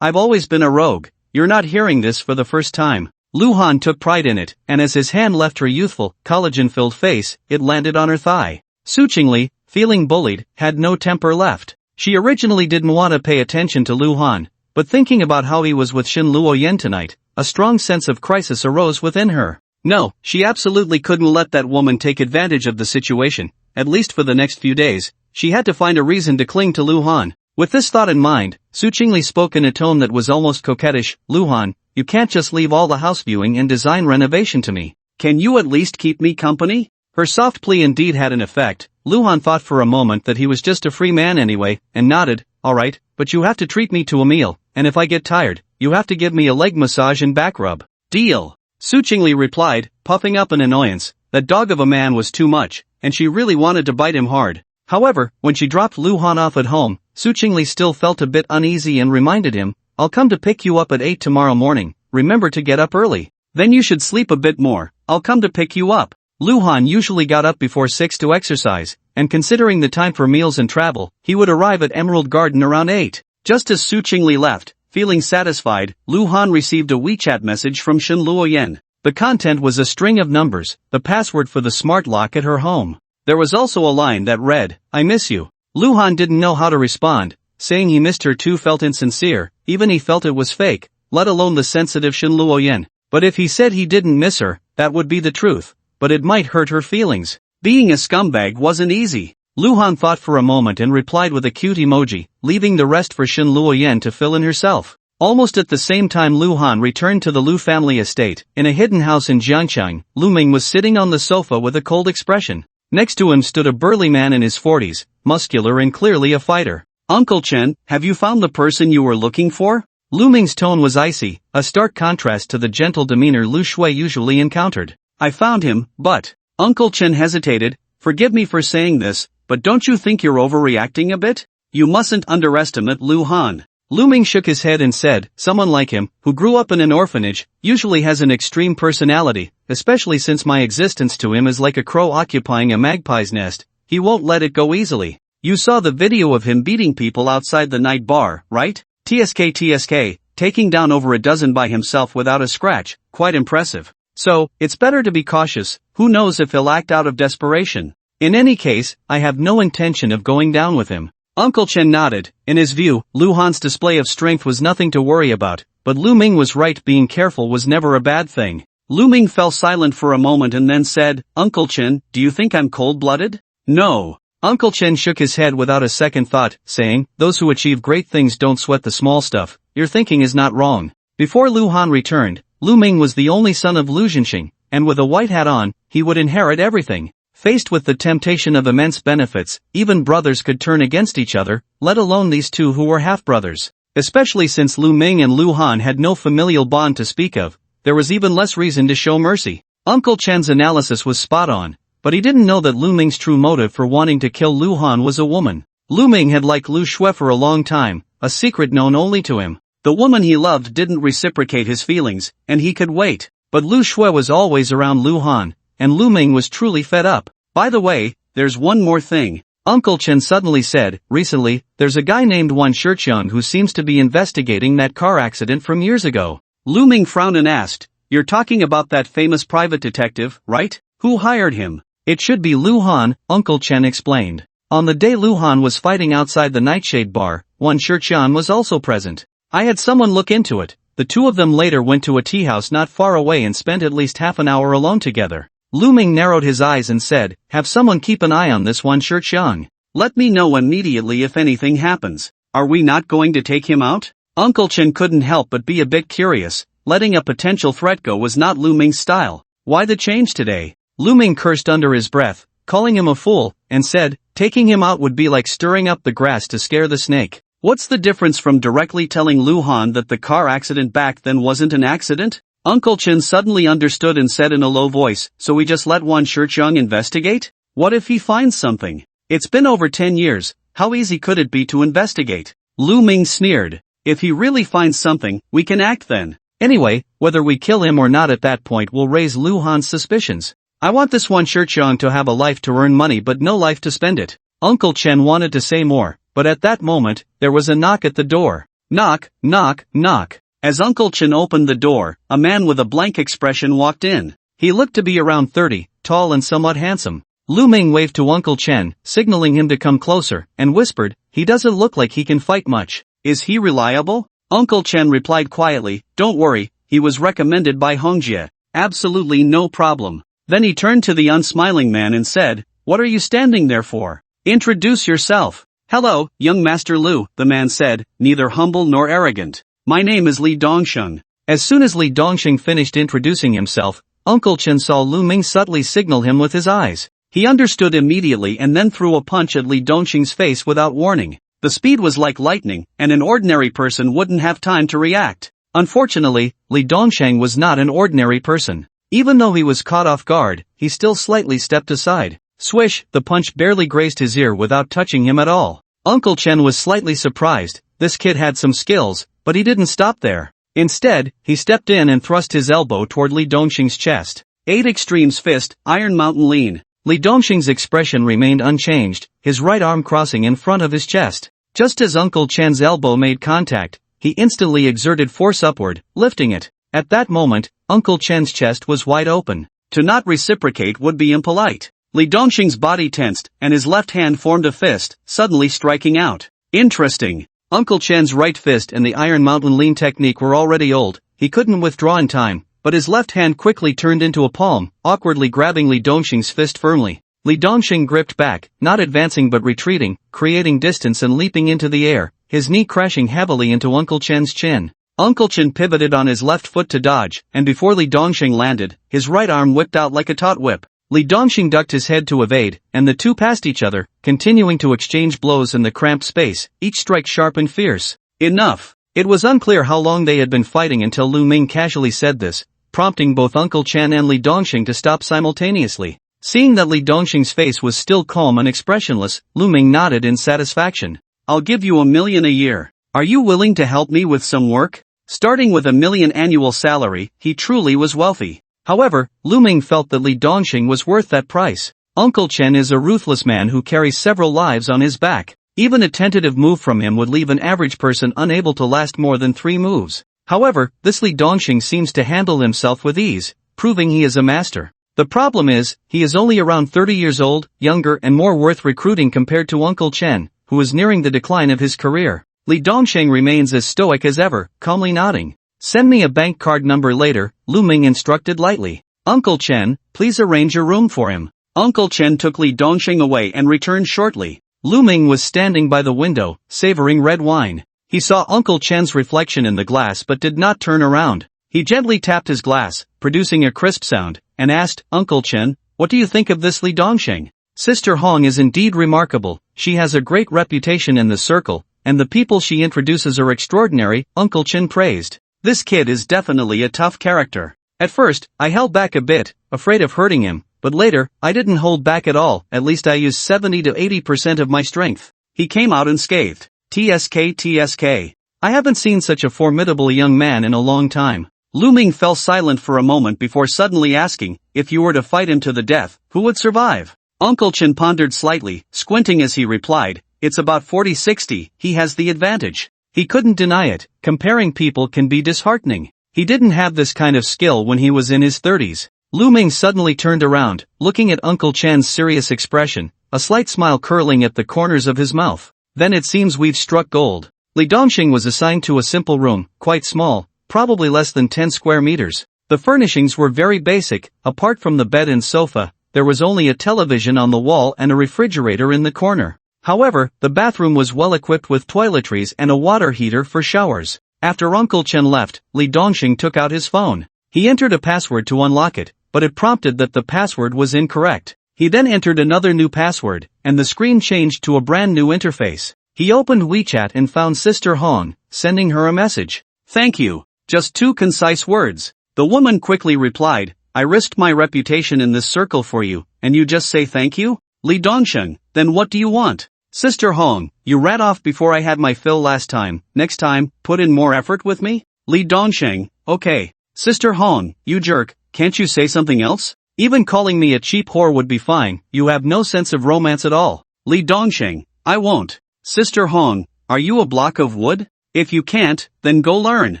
I've always been a rogue, you're not hearing this for the first time. Lu Han took pride in it, and as his hand left her youthful, collagen-filled face, it landed on her thigh. Su Chingle, feeling bullied, had no temper left. She originally didn't want to pay attention to Lu Han, but thinking about how he was with Shen Luoyan tonight, a strong sense of crisis arose within her. No, she absolutely couldn't let that woman take advantage of the situation, at least for the next few days. She had to find a reason to cling to Luhan. With this thought in mind, Su Chingle spoke in a tone that was almost coquettish. Luhan, you can't just leave all the house viewing and design renovation to me. Can you at least keep me company? Her soft plea indeed had an effect. Luhan thought for a moment that he was just a free man anyway, and nodded. Alright, but you have to treat me to a meal, and if I get tired, you have to give me a leg massage and back rub. Deal. Su Chingle replied, puffing up in annoyance. That dog of a man was too much, and she really wanted to bite him hard. However, when she dropped Luhan off at home, Su Chingle still felt a bit uneasy and reminded him, I'll come to pick you up at 8 tomorrow morning, remember to get up early. Then you should sleep a bit more, I'll come to pick you up. Luhan usually got up before 6 to exercise, and considering the time for meals and travel, he would arrive at Emerald Garden around 8. Just as Su Chingle left, feeling satisfied, Luhan received a WeChat message from Shen Luoyan. The content was a string of numbers, the password for the smart lock at her home. There was also a line that read, I miss you. Luhan didn't know how to respond. Saying he missed her too felt insincere, even he felt it was fake, let alone the sensitive Shen Luoyan. But if he said he didn't miss her, that would be the truth. But it might hurt her feelings. Being a scumbag wasn't easy. Luhan thought for a moment and replied with a cute emoji, leaving the rest for Shen Luoyan to fill in herself. Almost at the same time Luhan returned to the Lu family estate. In a hidden house in Jiangchang, Lu Ming was sitting on the sofa with a cold expression. Next to him stood a burly man in his 40s, muscular and clearly a fighter. Uncle Chen, have you found the person you were looking for? Lu Ming's tone was icy, a stark contrast to the gentle demeanor Lu Shui usually encountered. I found him, but... Uncle Chen hesitated. Forgive me for saying this, but don't you think you're overreacting a bit? You mustn't underestimate Lu Han. Lu Ming shook his head and said, someone like him, who grew up in an orphanage, usually has an extreme personality, especially since my existence to him is like a crow occupying a magpie's nest. He won't let it go easily. You saw the video of him beating people outside the night bar, right? TSK, taking down over a dozen by himself without a scratch, quite impressive. So, it's better to be cautious, who knows if he'll act out of desperation. In any case, I have no intention of going down with him. Uncle Chen nodded. In his view, Lu Han's display of strength was nothing to worry about, but Lu Ming was right, being careful was never a bad thing. Lu Ming fell silent for a moment and then said, Uncle Chen, do you think I'm cold-blooded? No. Uncle Chen shook his head without a second thought, saying, those who achieve great things don't sweat the small stuff. Your thinking is not wrong. Before Lu Han returned, Lu Ming was the only son of Lu Zhenxing, and with a white hat on, he would inherit everything. Faced with the temptation of immense benefits, even brothers could turn against each other, let alone these two who were half-brothers. Especially since Lu Ming and Lu Han had no familial bond to speak of, there was even less reason to show mercy. Uncle Chen's analysis was spot on, but he didn't know that Lu Ming's true motive for wanting to kill Lu Han was a woman. Lu Ming had liked Lu Shui for a long time, a secret known only to him. The woman he loved didn't reciprocate his feelings, and he could wait. But Lu Shui was always around Lu Han, and Lu Ming was truly fed up. By the way, there's one more thing. Uncle Chen suddenly said, recently, there's a guy named Wan Shiqiang who seems to be investigating that car accident from years ago. Lu Ming frowned and asked, you're talking about that famous private detective, right? Who hired him? It should be Lu Han, Uncle Chen explained. On the day Lu Han was fighting outside the Nightshade bar, Wan Shiqiang was also present. I had someone look into it. The two of them later went to a tea house not far away and spent at least half an hour alone together. Lu Ming narrowed his eyes and said, have someone keep an eye on this Wan Shiqiang. Let me know immediately if anything happens. Are we not going to take him out? Uncle Chen couldn't help but be a bit curious. Letting a potential threat go was not Lu Ming's style. Why the change today? Lu Ming cursed under his breath, calling him a fool, and said, taking him out would be like stirring up the grass to scare the snake. What's the difference from directly telling Lu Han that the car accident back then wasn't an accident? Uncle Chen suddenly understood and said in a low voice, so we just let Wan Shiqiang investigate? What if he finds something? It's been over 10 years, how easy could it be to investigate? Lu Ming sneered. If he really finds something, we can act then. Anyway, whether we kill him or not at that point will raise Lu Han's suspicions. I want this Wan Shiqiang to have a life to earn money but no life to spend it. Uncle Chen wanted to say more, but at that moment, there was a knock at the door. Knock, knock, knock. As Uncle Chen opened the door, a man with a blank expression walked in. He looked to be around 30, tall and somewhat handsome. Lu Ming waved to Uncle Chen, signaling him to come closer, and whispered, he doesn't look like he can fight much. Is he reliable? Uncle Chen replied quietly, don't worry, he was recommended by Hongjie. Absolutely no problem. Then he turned to the unsmiling man and said, "What are you standing there for? Introduce yourself." "Hello, young Master Lu," the man said, neither humble nor arrogant. "My name is Li Dongsheng." As soon as Li Dongsheng finished introducing himself, Uncle Chen saw Lu Ming subtly signal him with his eyes. He understood immediately and then threw a punch at Li Dongsheng's face without warning. The speed was like lightning, and an ordinary person wouldn't have time to react. Unfortunately, Li Dongsheng was not an ordinary person. Even though he was caught off guard, he still slightly stepped aside. Swish, the punch barely grazed his ear without touching him at all. Uncle Chen was slightly surprised. This kid had some skills, but he didn't stop there. Instead, he stepped in and thrust his elbow toward Li Dongsheng's chest. 8 Extremes Fist, Iron Mountain Lean. Li Dongsheng's expression remained unchanged, his right arm crossing in front of his chest. Just as Uncle Chen's elbow made contact, he instantly exerted force upward, lifting it. At that moment, Uncle Chen's chest was wide open. To not reciprocate would be impolite. Li Dongsheng's body tensed, and his left hand formed a fist, suddenly striking out. Interesting. Uncle Chen's right fist and the Iron Mountain Lean technique were already old. He couldn't withdraw in time, but his left hand quickly turned into a palm, awkwardly grabbing Li Dongsheng's fist firmly. Li Dongsheng gripped back, not advancing but retreating, creating distance and leaping into the air, his knee crashing heavily into Uncle Chen's chin. Uncle Chen pivoted on his left foot to dodge, and before Li Dongsheng landed, his right arm whipped out like a taut whip. Li Dongsheng ducked his head to evade, and the two passed each other, continuing to exchange blows in the cramped space, each strike sharp and fierce. Enough! It was unclear how long they had been fighting until Lu Ming casually said this, prompting both Uncle Chen and Li Dongsheng to stop simultaneously. Seeing that Li Dongsheng's face was still calm and expressionless, Lu Ming nodded in satisfaction. "I'll give you $1 million a year. Are you willing to help me with some work?" Starting with $1 million annual salary, he truly was wealthy. However, Lu Ming felt that Li Dongsheng was worth that price. Uncle Chen is a ruthless man who carries several lives on his back. Even a tentative move from him would leave an average person unable to last more than 3 moves. However, this Li Dongsheng seems to handle himself with ease, proving he is a master. The problem is, he is only around 30 years old, younger and more worth recruiting compared to Uncle Chen, who is nearing the decline of his career. Li Dongsheng remains as stoic as ever, calmly nodding. "Send me a bank card number later," Lu Ming instructed lightly. "Uncle Chen, please arrange a room for him." Uncle Chen took Li Dongsheng away and returned shortly. Lu Ming was standing by the window, savoring red wine. He saw Uncle Chen's reflection in the glass but did not turn around. He gently tapped his glass, producing a crisp sound, and asked, "Uncle Chen, what do you think of this Li Dongsheng? Sister Hong is indeed remarkable. She has a great reputation in the circle, and the people she introduces are extraordinary," Uncle Chen praised. "This kid is definitely a tough character. At first, I held back a bit, afraid of hurting him, but later, I didn't hold back at all, at least I used 70 to 80% of my strength." He came out unscathed. TSK. I haven't seen such a formidable young man in a long time. Lu Ming fell silent for a moment before suddenly asking, "If you were to fight him to the death, who would survive?" Uncle Chen pondered slightly, squinting as he replied, "It's about 40-60, he has the advantage." He couldn't deny it. Comparing people can be disheartening. He didn't have this kind of skill when he was in his 30s. Lu Ming suddenly turned around, looking at Uncle Chen's serious expression, a slight smile curling at the corners of his mouth. "Then it seems we've struck gold." Li Dongsheng was assigned to a simple room, quite small, probably less than 10 square meters. The furnishings were very basic. Apart from the bed and sofa, there was only a television on the wall and a refrigerator in the corner. However, the bathroom was well equipped with toiletries and a water heater for showers. After Uncle Chen left, Li Dongsheng took out his phone. He entered a password to unlock it, but it prompted that the password was incorrect. He then entered another new password, and the screen changed to a brand new interface. He opened WeChat and found Sister Hong, sending her a message. "Thank you. Just 2 concise words." The woman quickly replied, "I risked my reputation in this circle for you, and you just say thank you? Li Dongsheng, then what do you want?" "Sister Hong, you ran off before I had my fill last time. Next time, put in more effort with me?" Li Dongsheng, "Okay." "Sister Hong, you jerk, can't you say something else? Even calling me a cheap whore would be fine. You have no sense of romance at all." Li Dongsheng, "I won't." "Sister Hong, are you a block of wood? If you can't, then go learn."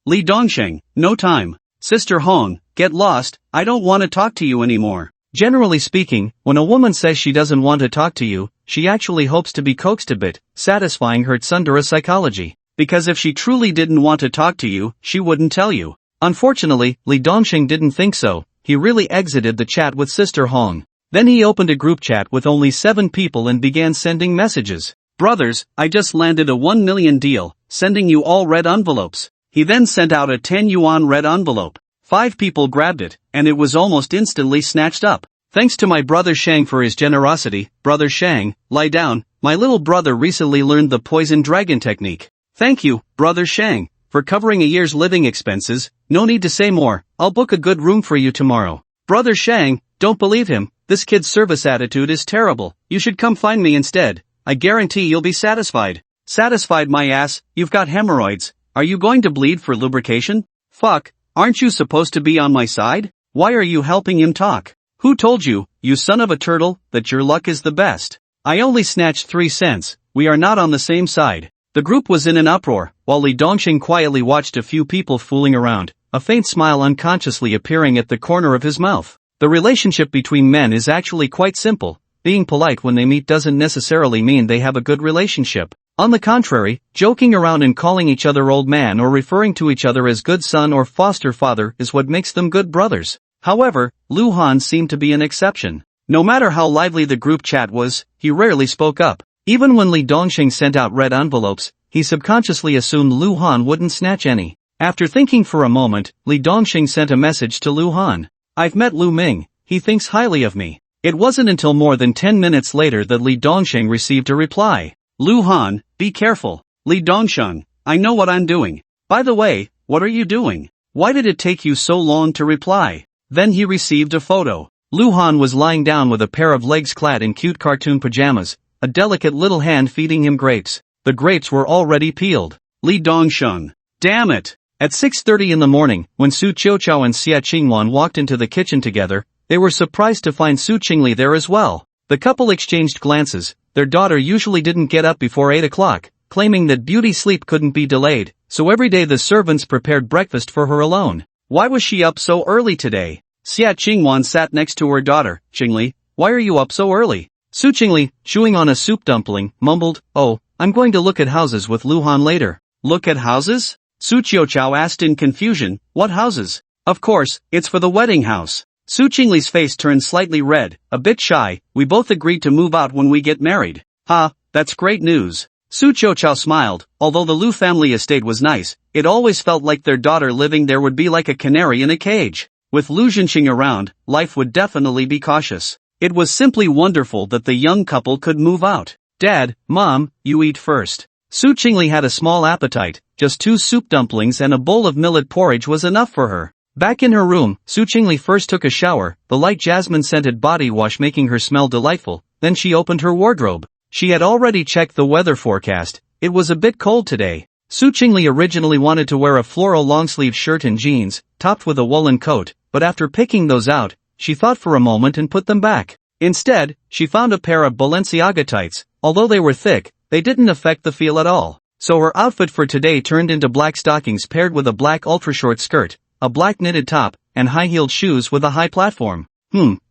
Li Dongsheng, "No time." "Sister Hong, get lost, I don't want to talk to you anymore." Generally speaking, when a woman says she doesn't want to talk to you, she actually hopes to be coaxed a bit, satisfying her tsundere psychology. Because if she truly didn't want to talk to you, she wouldn't tell you. Unfortunately, Li Dongxing didn't think so. He really exited the chat with Sister Hong. Then he opened a group chat with only 7 people and began sending messages. Brothers, I just landed a 1 million deal, sending you all red envelopes. He then sent out a 10 yuan red envelope. 5 people grabbed it, and it was almost instantly snatched up. Thanks to my brother Shang for his generosity. Brother Shang, lie down. My little brother recently learned the poison dragon technique. Thank you, Brother Shang, for covering a year's living expenses. No need to say more. I'll book a good room for you tomorrow. Brother Shang, don't believe him. This kid's service attitude is terrible. You should come find me instead. I guarantee you'll be satisfied. Satisfied my ass, you've got hemorrhoids. Are you going to bleed for lubrication? Fuck, aren't you supposed to be on my side? Why are you helping him talk? Who told you, you son of a turtle, that your luck is the best? I only snatched 3 cents, we are not on the same side. The group was in an uproar, while Li Dongxing quietly watched a few people fooling around, a faint smile unconsciously appearing at the corner of his mouth. The relationship between men is actually quite simple. Being polite when they meet doesn't necessarily mean they have a good relationship. On the contrary, joking around and calling each other old man or referring to each other as good son or foster father is what makes them good brothers. However, Luhan seemed to be an exception. No matter how lively the group chat was, he rarely spoke up. Even when Li Dongxing sent out red envelopes, he subconsciously assumed Luhan wouldn't snatch any. After thinking for a moment, Li Dongxing sent a message to Luhan. I've met Lu Ming, he thinks highly of me. It wasn't until more than 10 minutes later that Li Dongxing received a reply. Luhan, be careful. Li Dongxing, I know what I'm doing. By the way, what are you doing? Why did it take you so long to reply? Then he received a photo. Luhan was lying down with a pair of legs clad in cute cartoon pajamas, a delicate little hand feeding him grapes. The grapes were already peeled. Li Dongxing. Damn it! At 6:30 in the morning, when Su Qiuqiao and Xia Qingwan walked into the kitchen together, they were surprised to find Su Chingle there as well. The couple exchanged glances. Their daughter usually didn't get up before 8 o'clock, claiming that beauty sleep couldn't be delayed, so every day the servants prepared breakfast for her alone. Why was she up so early today? Xia Qingwan sat next to her daughter. Chingle, why are you up so early? Su Chingle, chewing on a soup dumpling, mumbled, oh, I'm going to look at houses with Luhan later. Look at houses? Su Qiuqiao asked in confusion, what houses? Of course, it's for the wedding house. Su Chingle's face turned slightly red, a bit shy. We both agreed to move out when we get married. Ha, that's great news. Su Qiuqiao smiled. Although the Lu family estate was nice, it always felt like their daughter living there would be like a canary in a cage. With Lu Zhenxing around, life would definitely be cautious. It was simply wonderful that the young couple could move out. Dad, Mom, you eat first. Su Chingle had a small appetite. Just 2 soup dumplings and a bowl of millet porridge was enough for her. Back in her room, Su Chingle first took a shower, the light jasmine-scented body wash making her smell delightful. Then she opened her wardrobe. She had already checked the weather forecast. It was a bit cold today. Su Chingle originally wanted to wear a floral long-sleeve shirt and jeans, topped with a woolen coat, but after picking those out, she thought for a moment and put them back. Instead, she found a pair of Balenciaga tights. Although they were thick, they didn't affect the feel at all. So her outfit for today turned into black stockings paired with a black ultra-short skirt, a black knitted top, and high-heeled shoes with a high platform.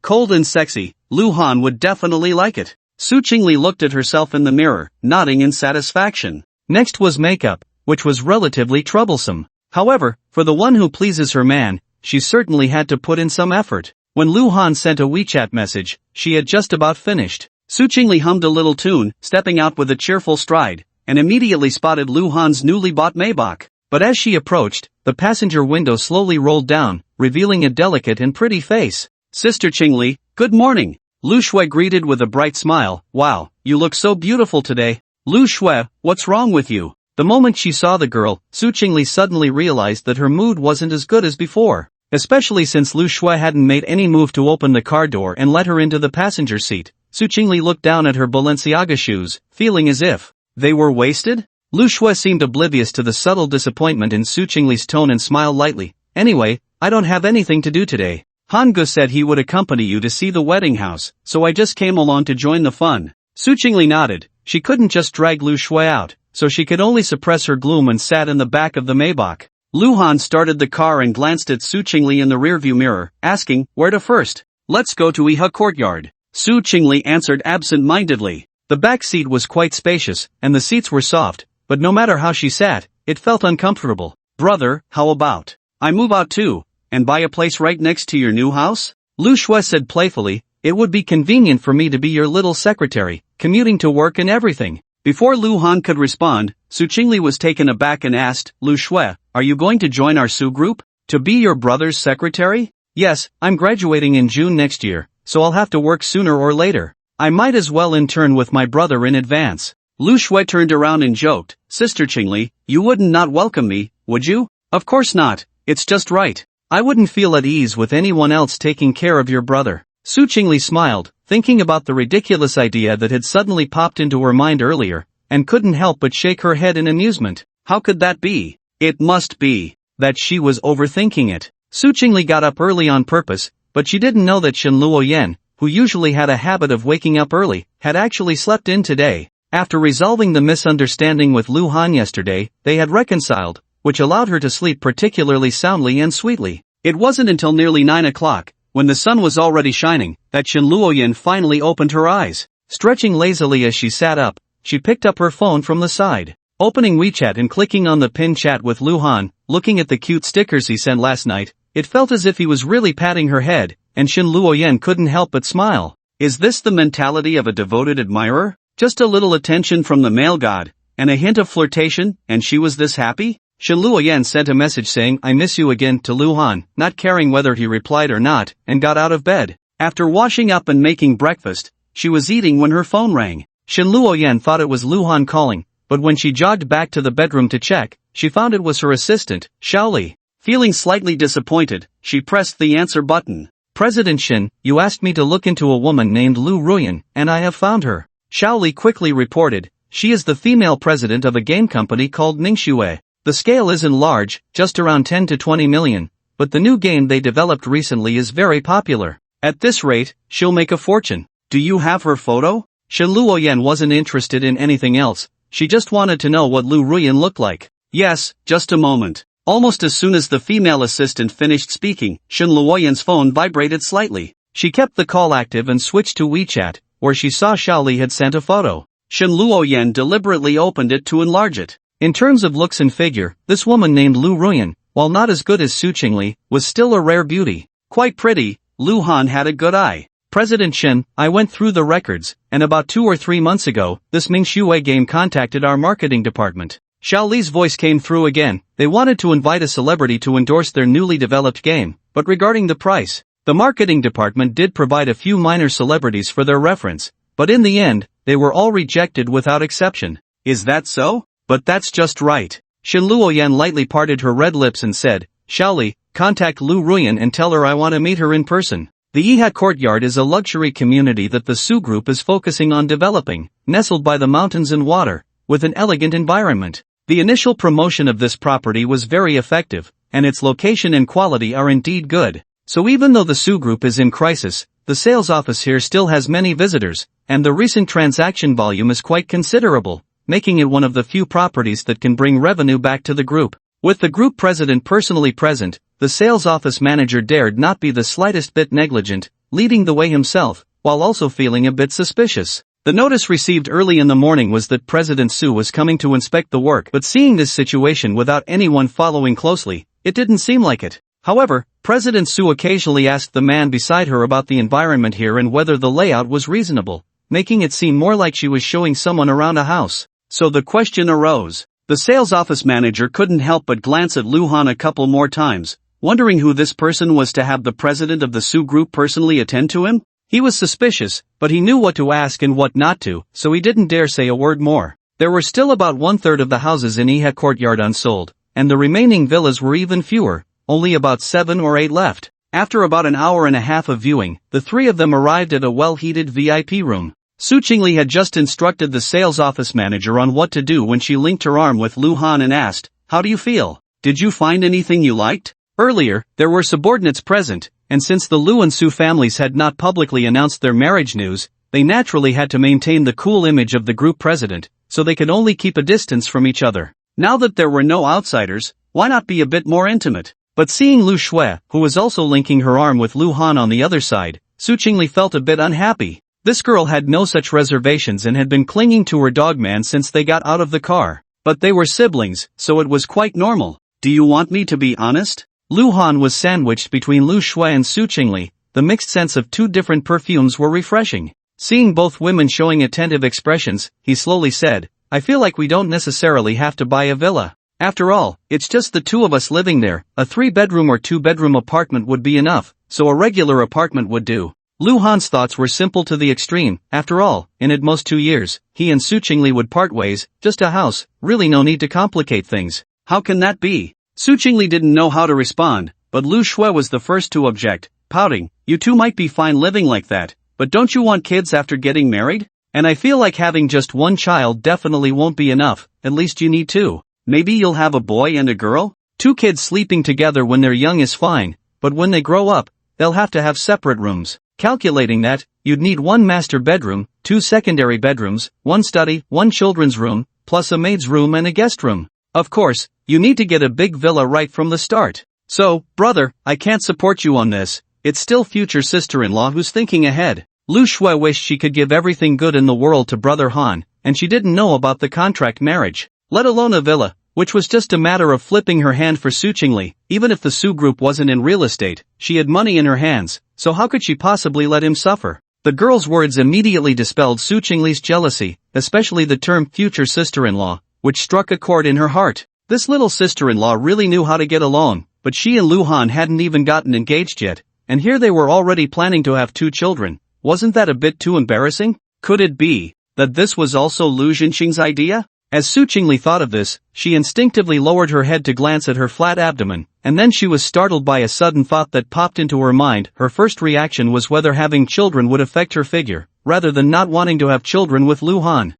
Cold and sexy. Luhan would definitely like it. Su Chingle looked at herself in the mirror, nodding in satisfaction. Next was makeup, which was relatively troublesome. However, for the one who pleases her man, she certainly had to put in some effort. When Luhan sent a WeChat message, she had just about finished. Su Chingle hummed a little tune, stepping out with a cheerful stride, and immediately spotted Luhan's newly bought Maybach. But as she approached, the passenger window slowly rolled down, revealing a delicate and pretty face. Sister Chingle, good morning. Lu Shui greeted with a bright smile. Wow, you look so beautiful today. Lu Shui, what's wrong with you? The moment she saw the girl, Su Chingle suddenly realized that her mood wasn't as good as before. Especially since Lu Shui hadn't made any move to open the car door and let her into the passenger seat. Su Chingle looked down at her Balenciaga shoes, feeling as if they were wasted? Lu Shui seemed oblivious to the subtle disappointment in Su Chingle's tone and smiled lightly. Anyway, I don't have anything to do today. Han Gu said he would accompany you to see the wedding house, so I just came along to join the fun. Su Chingle nodded. She couldn't just drag Lu Shui out, so she could only suppress her gloom and sat in the back of the Maybach. Luhan started the car and glanced at Su Chingle in the rearview mirror, asking, where to first? Let's go to Iha Courtyard. Su Chingle answered absent-mindedly. The back seat was quite spacious, and the seats were soft, but no matter how she sat, it felt uncomfortable. Brother, how about I move out too, and buy a place right next to your new house? Lu Shui said playfully, it would be convenient for me to be your little secretary, commuting to work and everything. Before Lu Han could respond, Su Chingle was taken aback and asked, Lu Shui, are you going to join our Su group? To be your brother's secretary? Yes, I'm graduating in June next year, so I'll have to work sooner or later. I might as well intern with my brother in advance. Lu Shui turned around and joked, Sister Chingle, you wouldn't not welcome me, would you? Of course not, it's just right. I wouldn't feel at ease with anyone else taking care of your brother. Su Chingle smiled, thinking about the ridiculous idea that had suddenly popped into her mind earlier, and couldn't help but shake her head in amusement. How could that be? It must be that she was overthinking it. Su Chingle got up early on purpose, but she didn't know that Shen Luoyan, who usually had a habit of waking up early, had actually slept in today. After resolving the misunderstanding with Lu Han yesterday, they had reconciled, which allowed her to sleep particularly soundly and sweetly. It wasn't until nearly 9 o'clock, when the sun was already shining, that Shen Luoyan finally opened her eyes. Stretching lazily as she sat up, she picked up her phone from the side. Opening WeChat and clicking on the pinned chat with Lu Han, looking at the cute stickers he sent last night, it felt as if he was really patting her head, and Shen Luoyan couldn't help but smile. Is this the mentality of a devoted admirer? Just a little attention from the male god, and a hint of flirtation, and she was this happy? Shen Luoyan sent a message saying I miss you again to Lu Han, not caring whether he replied or not, and got out of bed. After washing up and making breakfast, she was eating when her phone rang. Shen Luoyan thought it was Lu Han calling, but when she jogged back to the bedroom to check, she found it was her assistant, Xiaoli. Feeling slightly disappointed, she pressed the answer button. President Shen, you asked me to look into a woman named Lu Ruan, and I have found her. Xiaoli quickly reported, she is the female president of a game company called Ningxue. The scale isn't large, just around 10 to 20 million, but the new game they developed recently is very popular. At this rate, she'll make a fortune. Do you have her photo? Shen Luoyan wasn't interested in anything else, she just wanted to know what Lu Ruan looked like. Yes, just a moment. Almost as soon as the female assistant finished speaking, Shen Luoyan's phone vibrated slightly. She kept the call active and switched to WeChat, where she saw Xiaoli had sent a photo. Shen Luoyan deliberately opened it to enlarge it. In terms of looks and figure, this woman named Lu Ruan, while not as good as Su Chingle, was still a rare beauty. Quite pretty, Lu Han had a good eye. President Shen, I went through the records, and about 2 or 3 months ago, this Ningxue game contacted our marketing department. Xiaoli's voice came through again. They wanted to invite a celebrity to endorse their newly developed game, but regarding the price, the marketing department did provide a few minor celebrities for their reference, but in the end, they were all rejected without exception. Is that so? But that's just right. Shen Luoyan lightly parted her red lips and said, Xiaoli, contact Lu Ruan and tell her I want to meet her in person. The Yiha Courtyard is a luxury community that the Su Group is focusing on developing, nestled by the mountains and water, with an elegant environment. The initial promotion of this property was very effective, and its location and quality are indeed good. So even though the Su Group is in crisis, the sales office here still has many visitors, and the recent transaction volume is quite considerable, making it one of the few properties that can bring revenue back to the group. With the group president personally present, the sales office manager dared not be the slightest bit negligent, leading the way himself, while also feeling a bit suspicious. The notice received early in the morning was that President Su was coming to inspect the work, but seeing this situation without anyone following closely, it didn't seem like it. However, President Su occasionally asked the man beside her about the environment here and whether the layout was reasonable, making it seem more like she was showing someone around a house. So the question arose. The sales office manager couldn't help but glance at Lu Han a couple more times, wondering who this person was to have the president of the Su Group personally attend to him. He was suspicious, but he knew what to ask and what not to, so he didn't dare say a word more. There were still about 1/3 of the houses in Yiha Courtyard unsold, and the remaining villas were even fewer, only about 7 or 8 left. After about an hour and a half of viewing, the 3 of them arrived at a well-heated VIP room. Su Chingle had just instructed the sales office manager on what to do when she linked her arm with Lu Han and asked, "How do you feel? Did you find anything you liked?" Earlier, there were subordinates present, and since the Lu and Su families had not publicly announced their marriage news, they naturally had to maintain the cool image of the group president, so they could only keep a distance from each other. Now that there were no outsiders, why not be a bit more intimate? But seeing Lu Shui, who was also linking her arm with Lu Han on the other side, Su Chingle felt a bit unhappy. This girl had no such reservations and had been clinging to her dogman since they got out of the car. But they were siblings, so it was quite normal. Do you want me to be honest? Luhan was sandwiched between Lu Shui and Su Chingle. The mixed sense of two different perfumes were refreshing. Seeing both women showing attentive expressions, he slowly said, I feel like we don't necessarily have to buy a villa. After all, it's just the two of us living there. A 3-bedroom or 2-bedroom apartment would be enough, so a regular apartment would do. Luhan's thoughts were simple to the extreme. After all, in at most 2 years, he and Su Chingle would part ways. Just a house, really no need to complicate things. How can that be? Su Chingle didn't know how to respond, but Lu Shui was the first to object, pouting, you two might be fine living like that, but don't you want kids after getting married? And I feel like having just one child definitely won't be enough, at least you need two. Maybe you'll have a boy and a girl? 2 kids sleeping together when they're young is fine, but when they grow up, they'll have to have separate rooms. Calculating that, you'd need 1 master bedroom, 2 secondary bedrooms, 1 study, 1 children's room, plus a maid's room and a guest room. Of course, you need to get a big villa right from the start. So, brother, I can't support you on this. It's still future sister-in-law who's thinking ahead. Lu Shui wished she could give everything good in the world to brother Han, and she didn't know about the contract marriage, let alone a villa, which was just a matter of flipping her hand for Su Chingle. Even if the Su group wasn't in real estate, she had money in her hands, so how could she possibly let him suffer? The girl's words immediately dispelled Su Chingle's jealousy, especially the term future sister-in-law, which struck a chord in her heart. This little sister-in-law really knew how to get along, but she and Lu Han hadn't even gotten engaged yet, and here they were already planning to have 2 children. Wasn't that a bit too embarrassing? Could it be that this was also Lu Jinxing's idea? As Su Chingle thought of this, she instinctively lowered her head to glance at her flat abdomen, and then she was startled by a sudden thought that popped into her mind. Her first reaction was whether having children would affect her figure, rather than not wanting to have children with Lu Han.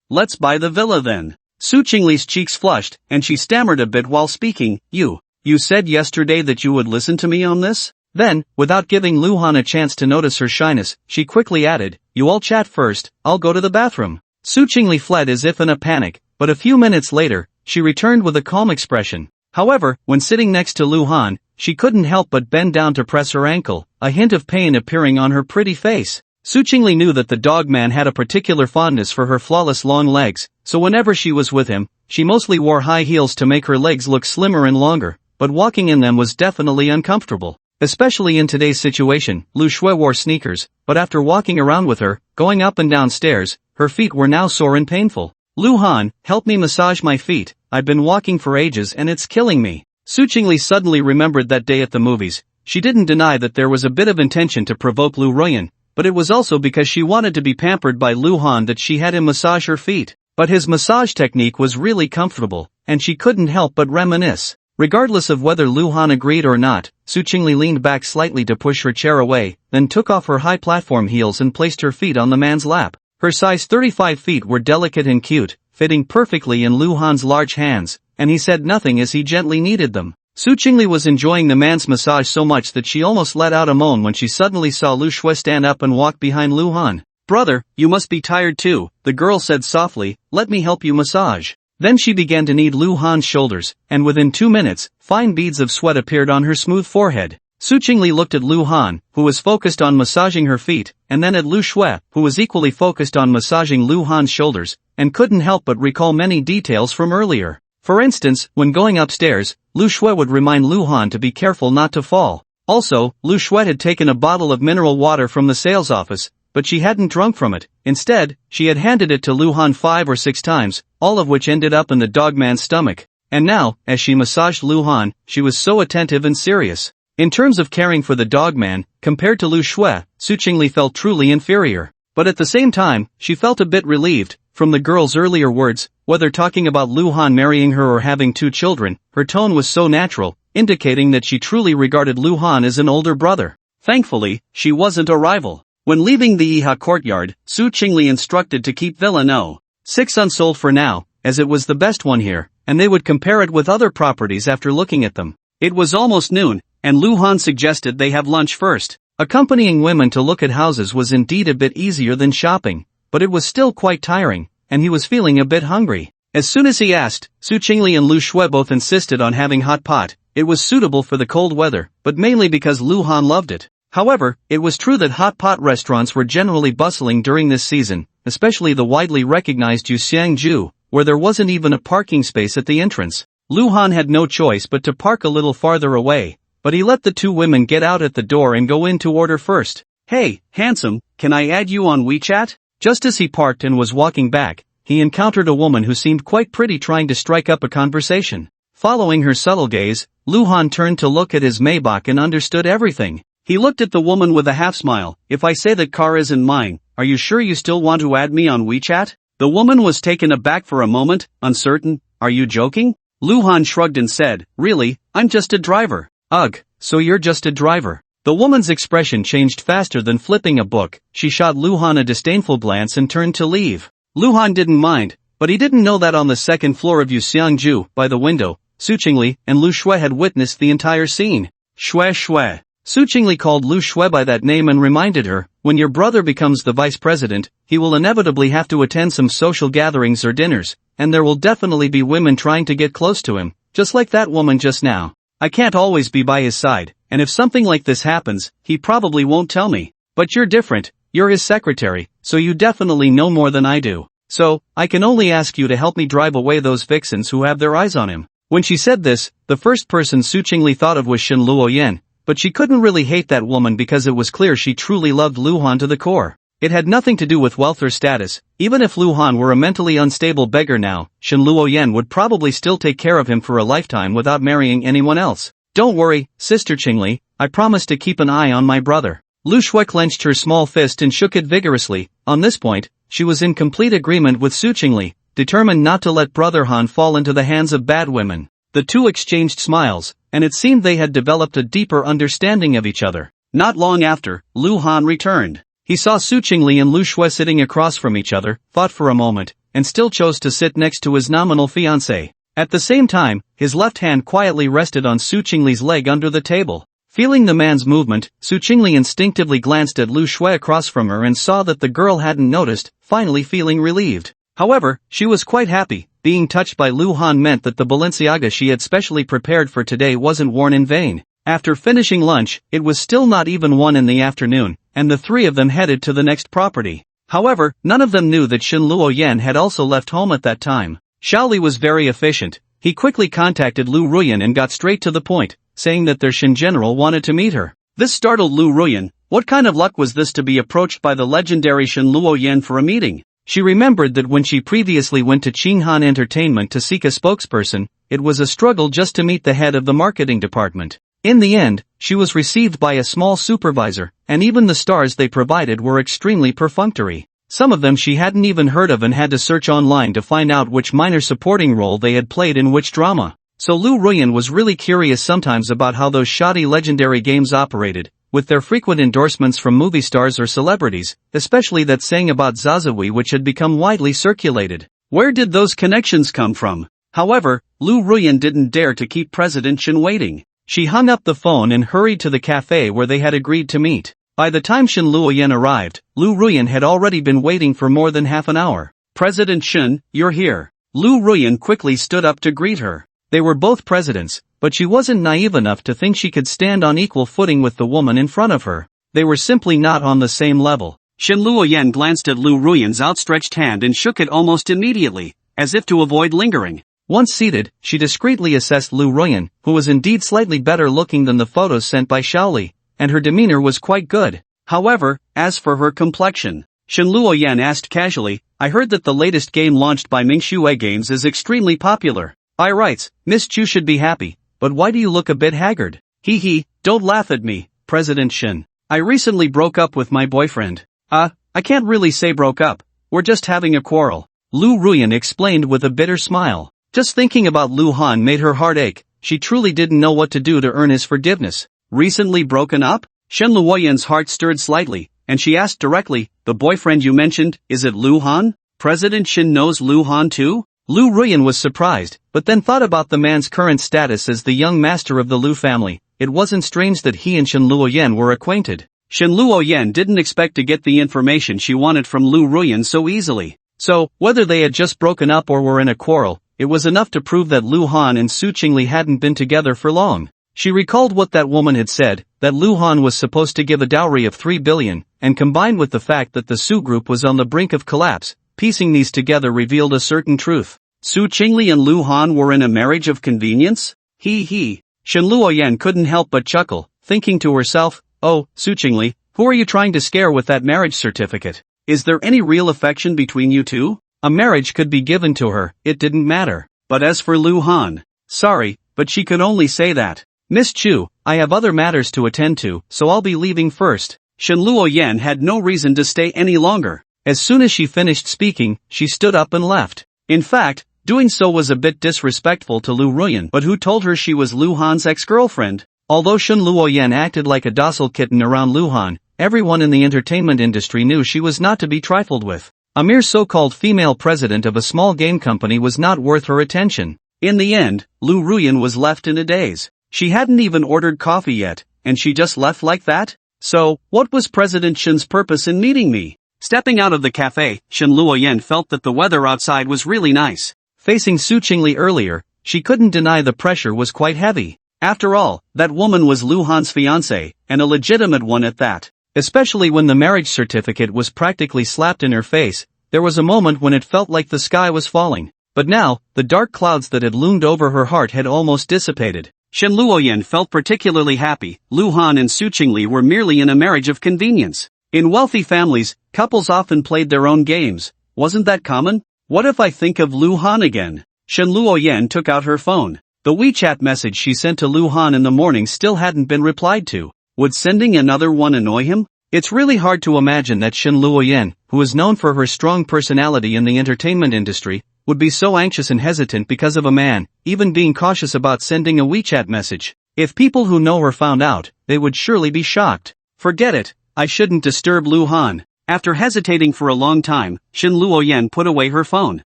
Let's buy the villa then. Su Chingle's cheeks flushed, and she stammered a bit while speaking. You said yesterday that you would listen to me on this? Then, without giving Lu Han a chance to notice her shyness, she quickly added, you all chat first, I'll go to the bathroom. Su Chingle fled as if in a panic, but a few minutes later, she returned with a calm expression. However, when sitting next to Lu Han, she couldn't help but bend down to press her ankle, a hint of pain appearing on her pretty face. Su Chingle knew that the dog man had a particular fondness for her flawless long legs, so whenever she was with him, she mostly wore high heels to make her legs look slimmer and longer, but walking in them was definitely uncomfortable. Especially in today's situation, Lu Shui wore sneakers, but after walking around with her, going up and down stairs, her feet were now sore and painful. Lu Han, help me massage my feet, I've been walking for ages and it's killing me. Su Chingle suddenly remembered that day at the movies. She didn't deny that there was a bit of intention to provoke Ruan, but it was also because she wanted to be pampered by Lu Han that she had him massage her feet. But his massage technique was really comfortable, and she couldn't help but reminisce. Regardless of whether Lu Han agreed or not, Su Chingle leaned back slightly to push her chair away, then took off her high platform heels and placed her feet on the man's lap. Her size 35 feet were delicate and cute, fitting perfectly in Lu Han's large hands, and he said nothing as he gently kneaded them. Su Chingle was enjoying the man's massage so much that she almost let out a moan when she suddenly saw Lu Shui stand up and walk behind Lu Han. Brother, you must be tired too, the girl said softly, let me help you massage. Then she began to knead Lu Han's shoulders, and within 2 minutes, fine beads of sweat appeared on her smooth forehead. Su Chingle looked at Lu Han, who was focused on massaging her feet, and then at Lu Shui, who was equally focused on massaging Lu Han's shoulders, and couldn't help but recall many details from earlier. For instance, when going upstairs, Lu Shui would remind Lu Han to be careful not to fall. Also, Lu Shui had taken a bottle of mineral water from the sales office, but she hadn't drunk from it. Instead, she had handed it to Lu Han 5 or 6 times, all of which ended up in the dogman's stomach. And now, as she massaged Lu Han, she was so attentive and serious. In terms of caring for the dogman, compared to Lu Shui, Su Chingle felt truly inferior. But at the same time, she felt a bit relieved. From the girl's earlier words, whether talking about Lu Han marrying her or having 2 children, her tone was so natural, indicating that she truly regarded Lu Han as an older brother. Thankfully, she wasn't a rival. When leaving the Iha courtyard, Su Chingle instructed to keep Villa No. 6 unsold for now, as it was the best one here, and they would compare it with other properties after looking at them. It was almost noon, and Lu Han suggested they have lunch first. Accompanying women to look at houses was indeed a bit easier than shopping, but it was still quite tiring, and he was feeling a bit hungry. As soon as he asked, Su Chingle and Lu Shui both insisted on having hot pot. It was suitable for the cold weather, but mainly because Lu Han loved it. However, it was true that hot pot restaurants were generally bustling during this season, especially the widely recognized Yuxiangju, where there wasn't even a parking space at the entrance. Lu Han had no choice but to park a little farther away, but he let the two women get out at the door and go in to order first. "Hey, handsome, can I add you on WeChat?" Just as he parked and was walking back, he encountered a woman who seemed quite pretty trying to strike up a conversation. Following her subtle gaze, Lu Han turned to look at his Maybach and understood everything. He looked at the woman with a half-smile. "If I say that car isn't mine, are you sure you still want to add me on WeChat?" The woman was taken aback for a moment, uncertain. "Are you joking?" Lu Han shrugged and said, "Really, I'm just a driver." "Ugh, so you're just a driver." The woman's expression changed faster than flipping a book. She shot Lu Han a disdainful glance and turned to leave. Lu Han didn't mind, but he didn't know that on the second floor of Yuxiangju, by the window, Su Chingle and Lu Shui had witnessed the entire scene. "Shui Shui." Su Chingle called Lu Shui by that name and reminded her, "When your brother becomes the vice president, he will inevitably have to attend some social gatherings or dinners, and there will definitely be women trying to get close to him, just like that woman just now. I can't always be by his side, and if something like this happens, he probably won't tell me. But you're different, you're his secretary, so you definitely know more than I do. So, I can only ask you to help me drive away those vixens who have their eyes on him." When she said this, the first person Su Chingle thought of was Shen Luoyan, but she couldn't really hate that woman because it was clear she truly loved Lu Han to the core. It had nothing to do with wealth or status. Even if Lu Han were a mentally unstable beggar now, Shen Luoyan would probably still take care of him for a lifetime without marrying anyone else. "Don't worry, Sister Chingle, I promise to keep an eye on my brother." Lu Shui clenched her small fist and shook it vigorously. On this point, she was in complete agreement with Su Chingle, determined not to let Brother Han fall into the hands of bad women. The two exchanged smiles, and it seemed they had developed a deeper understanding of each other. Not long after, Lu Han returned. He saw Su Chingle and Lu Shui sitting across from each other, thought for a moment, and still chose to sit next to his nominal fiancée. At the same time, his left hand quietly rested on Su Chingle's leg under the table. Feeling the man's movement, Su Chingle instinctively glanced at Lu Shui across from her and saw that the girl hadn't noticed, finally feeling relieved. However, she was quite happy. Being touched by Lu Han meant that the Balenciaga she had specially prepared for today wasn't worn in vain. After finishing lunch, it was still not even 1 in the afternoon, and the three of them headed to the next property. However, none of them knew that Shen Luoyan had also left home at that time. Xiaoli was very efficient. He quickly contacted Lu Ruyan and got straight to the point, saying that their Shen general wanted to meet her. This startled Lu Ruyan. What kind of luck was this to be approached by the legendary Shen Luoyan for a meeting? She remembered that when she previously went to Qinghan Entertainment to seek a spokesperson, it was a struggle just to meet the head of the marketing department. In the end, she was received by a small supervisor, and even the stars they provided were extremely perfunctory. Some of them she hadn't even heard of and had to search online to find out which minor supporting role they had played in which drama. So Lu Ruyan was really curious sometimes about how those shoddy legendary games operated, with their frequent endorsements from movie stars or celebrities, especially that saying about Zazawi which had become widely circulated. Where did those connections come from? However, Lu Ruyan didn't dare to keep President Shen waiting. She hung up the phone and hurried to the cafe where they had agreed to meet. By the time Shen Luoyan arrived, Lu Ruyan had already been waiting for more than half an hour. "President Shen, you're here." Lu Ruyan quickly stood up to greet her. They were both presidents, but she wasn't naive enough to think she could stand on equal footing with the woman in front of her. They were simply not on the same level. Shen Luoyan glanced at Lu Ruyan's outstretched hand and shook it almost immediately, as if to avoid lingering. Once seated, she discreetly assessed Lu Ruyan, who was indeed slightly better looking than the photos sent by Xiaoli, and her demeanor was quite good. However, as for her complexion, Shen Luoyan asked casually, "I heard that the latest game launched by Mingxue Games is extremely popular. By rights, Miss Chu should be happy, but why do you look a bit haggard?" "Hee, don't laugh at me, President Shen. I recently broke up with my boyfriend." I can't really say broke up, we're just having a quarrel," Lu Ruyan explained with a bitter smile. Just thinking about Lu Han made her heart ache. She truly didn't know what to do to earn his forgiveness. Recently broken up? Shen Luoyan's heart stirred slightly, and she asked directly, "The boyfriend you mentioned, is it Lu Han? President Shen knows Lu Han too?" Lu Ruyan was surprised, but then thought about the man's current status as the young master of the Lu family. It wasn't strange that he and Shen Luoyan were acquainted. Shen Luoyan didn't expect to get the information she wanted from Lu Ruyan so easily. So, whether they had just broken up or were in a quarrel, it was enough to prove that Lu Han and Su Chingle hadn't been together for long. She recalled what that woman had said, that Lu Han was supposed to give a dowry of 3 billion, and combined with the fact that the Su group was on the brink of collapse, piecing these together revealed a certain truth. Su Chingle and Luhan were in a marriage of convenience? He. Shen Luoyan couldn't help but chuckle, thinking to herself, oh, Su Chingle, who are you trying to scare with that marriage certificate? Is there any real affection between you two? A marriage could be given to her, it didn't matter. But as for Luhan, sorry, but she could only say that. Miss Chu, I have other matters to attend to, so I'll be leaving first. Shen Luoyan had no reason to stay any longer. As soon as she finished speaking, she stood up and left. In fact, doing so was a bit disrespectful to Lu Ruan, but who told her she was Luhan's ex-girlfriend? Although Shen Luoyan acted like a docile kitten around Luhan, everyone in the entertainment industry knew she was not to be trifled with. A mere so-called female president of a small game company was not worth her attention. In the end, Lu Ruan was left in a daze. She hadn't even ordered coffee yet, and she just left like that? So, what was President Shen's purpose in meeting me? Stepping out of the cafe, Shen Luoyan felt that the weather outside was really nice. Facing Su Chingle earlier, she couldn't deny the pressure was quite heavy. After all, that woman was Luhan's fiancée, and a legitimate one at that. Especially when the marriage certificate was practically slapped in her face, there was a moment when it felt like the sky was falling. But now, the dark clouds that had loomed over her heart had almost dissipated. Shen Luoyan felt particularly happy. Luhan and Su Chingle were merely in a marriage of convenience. In wealthy families, couples often played their own games. Wasn't that common? What if I think of Luhan again? Shen Luoyan took out her phone. The WeChat message she sent to Luhan in the morning still hadn't been replied to. Would sending another one annoy him? It's really hard to imagine that Shen Luoyan, who is known for her strong personality in the entertainment industry, would be so anxious and hesitant because of a man, even being cautious about sending a WeChat message. If people who know her found out, they would surely be shocked. Forget it, I shouldn't disturb Luhan. After hesitating for a long time, Shen Luoyan put away her phone.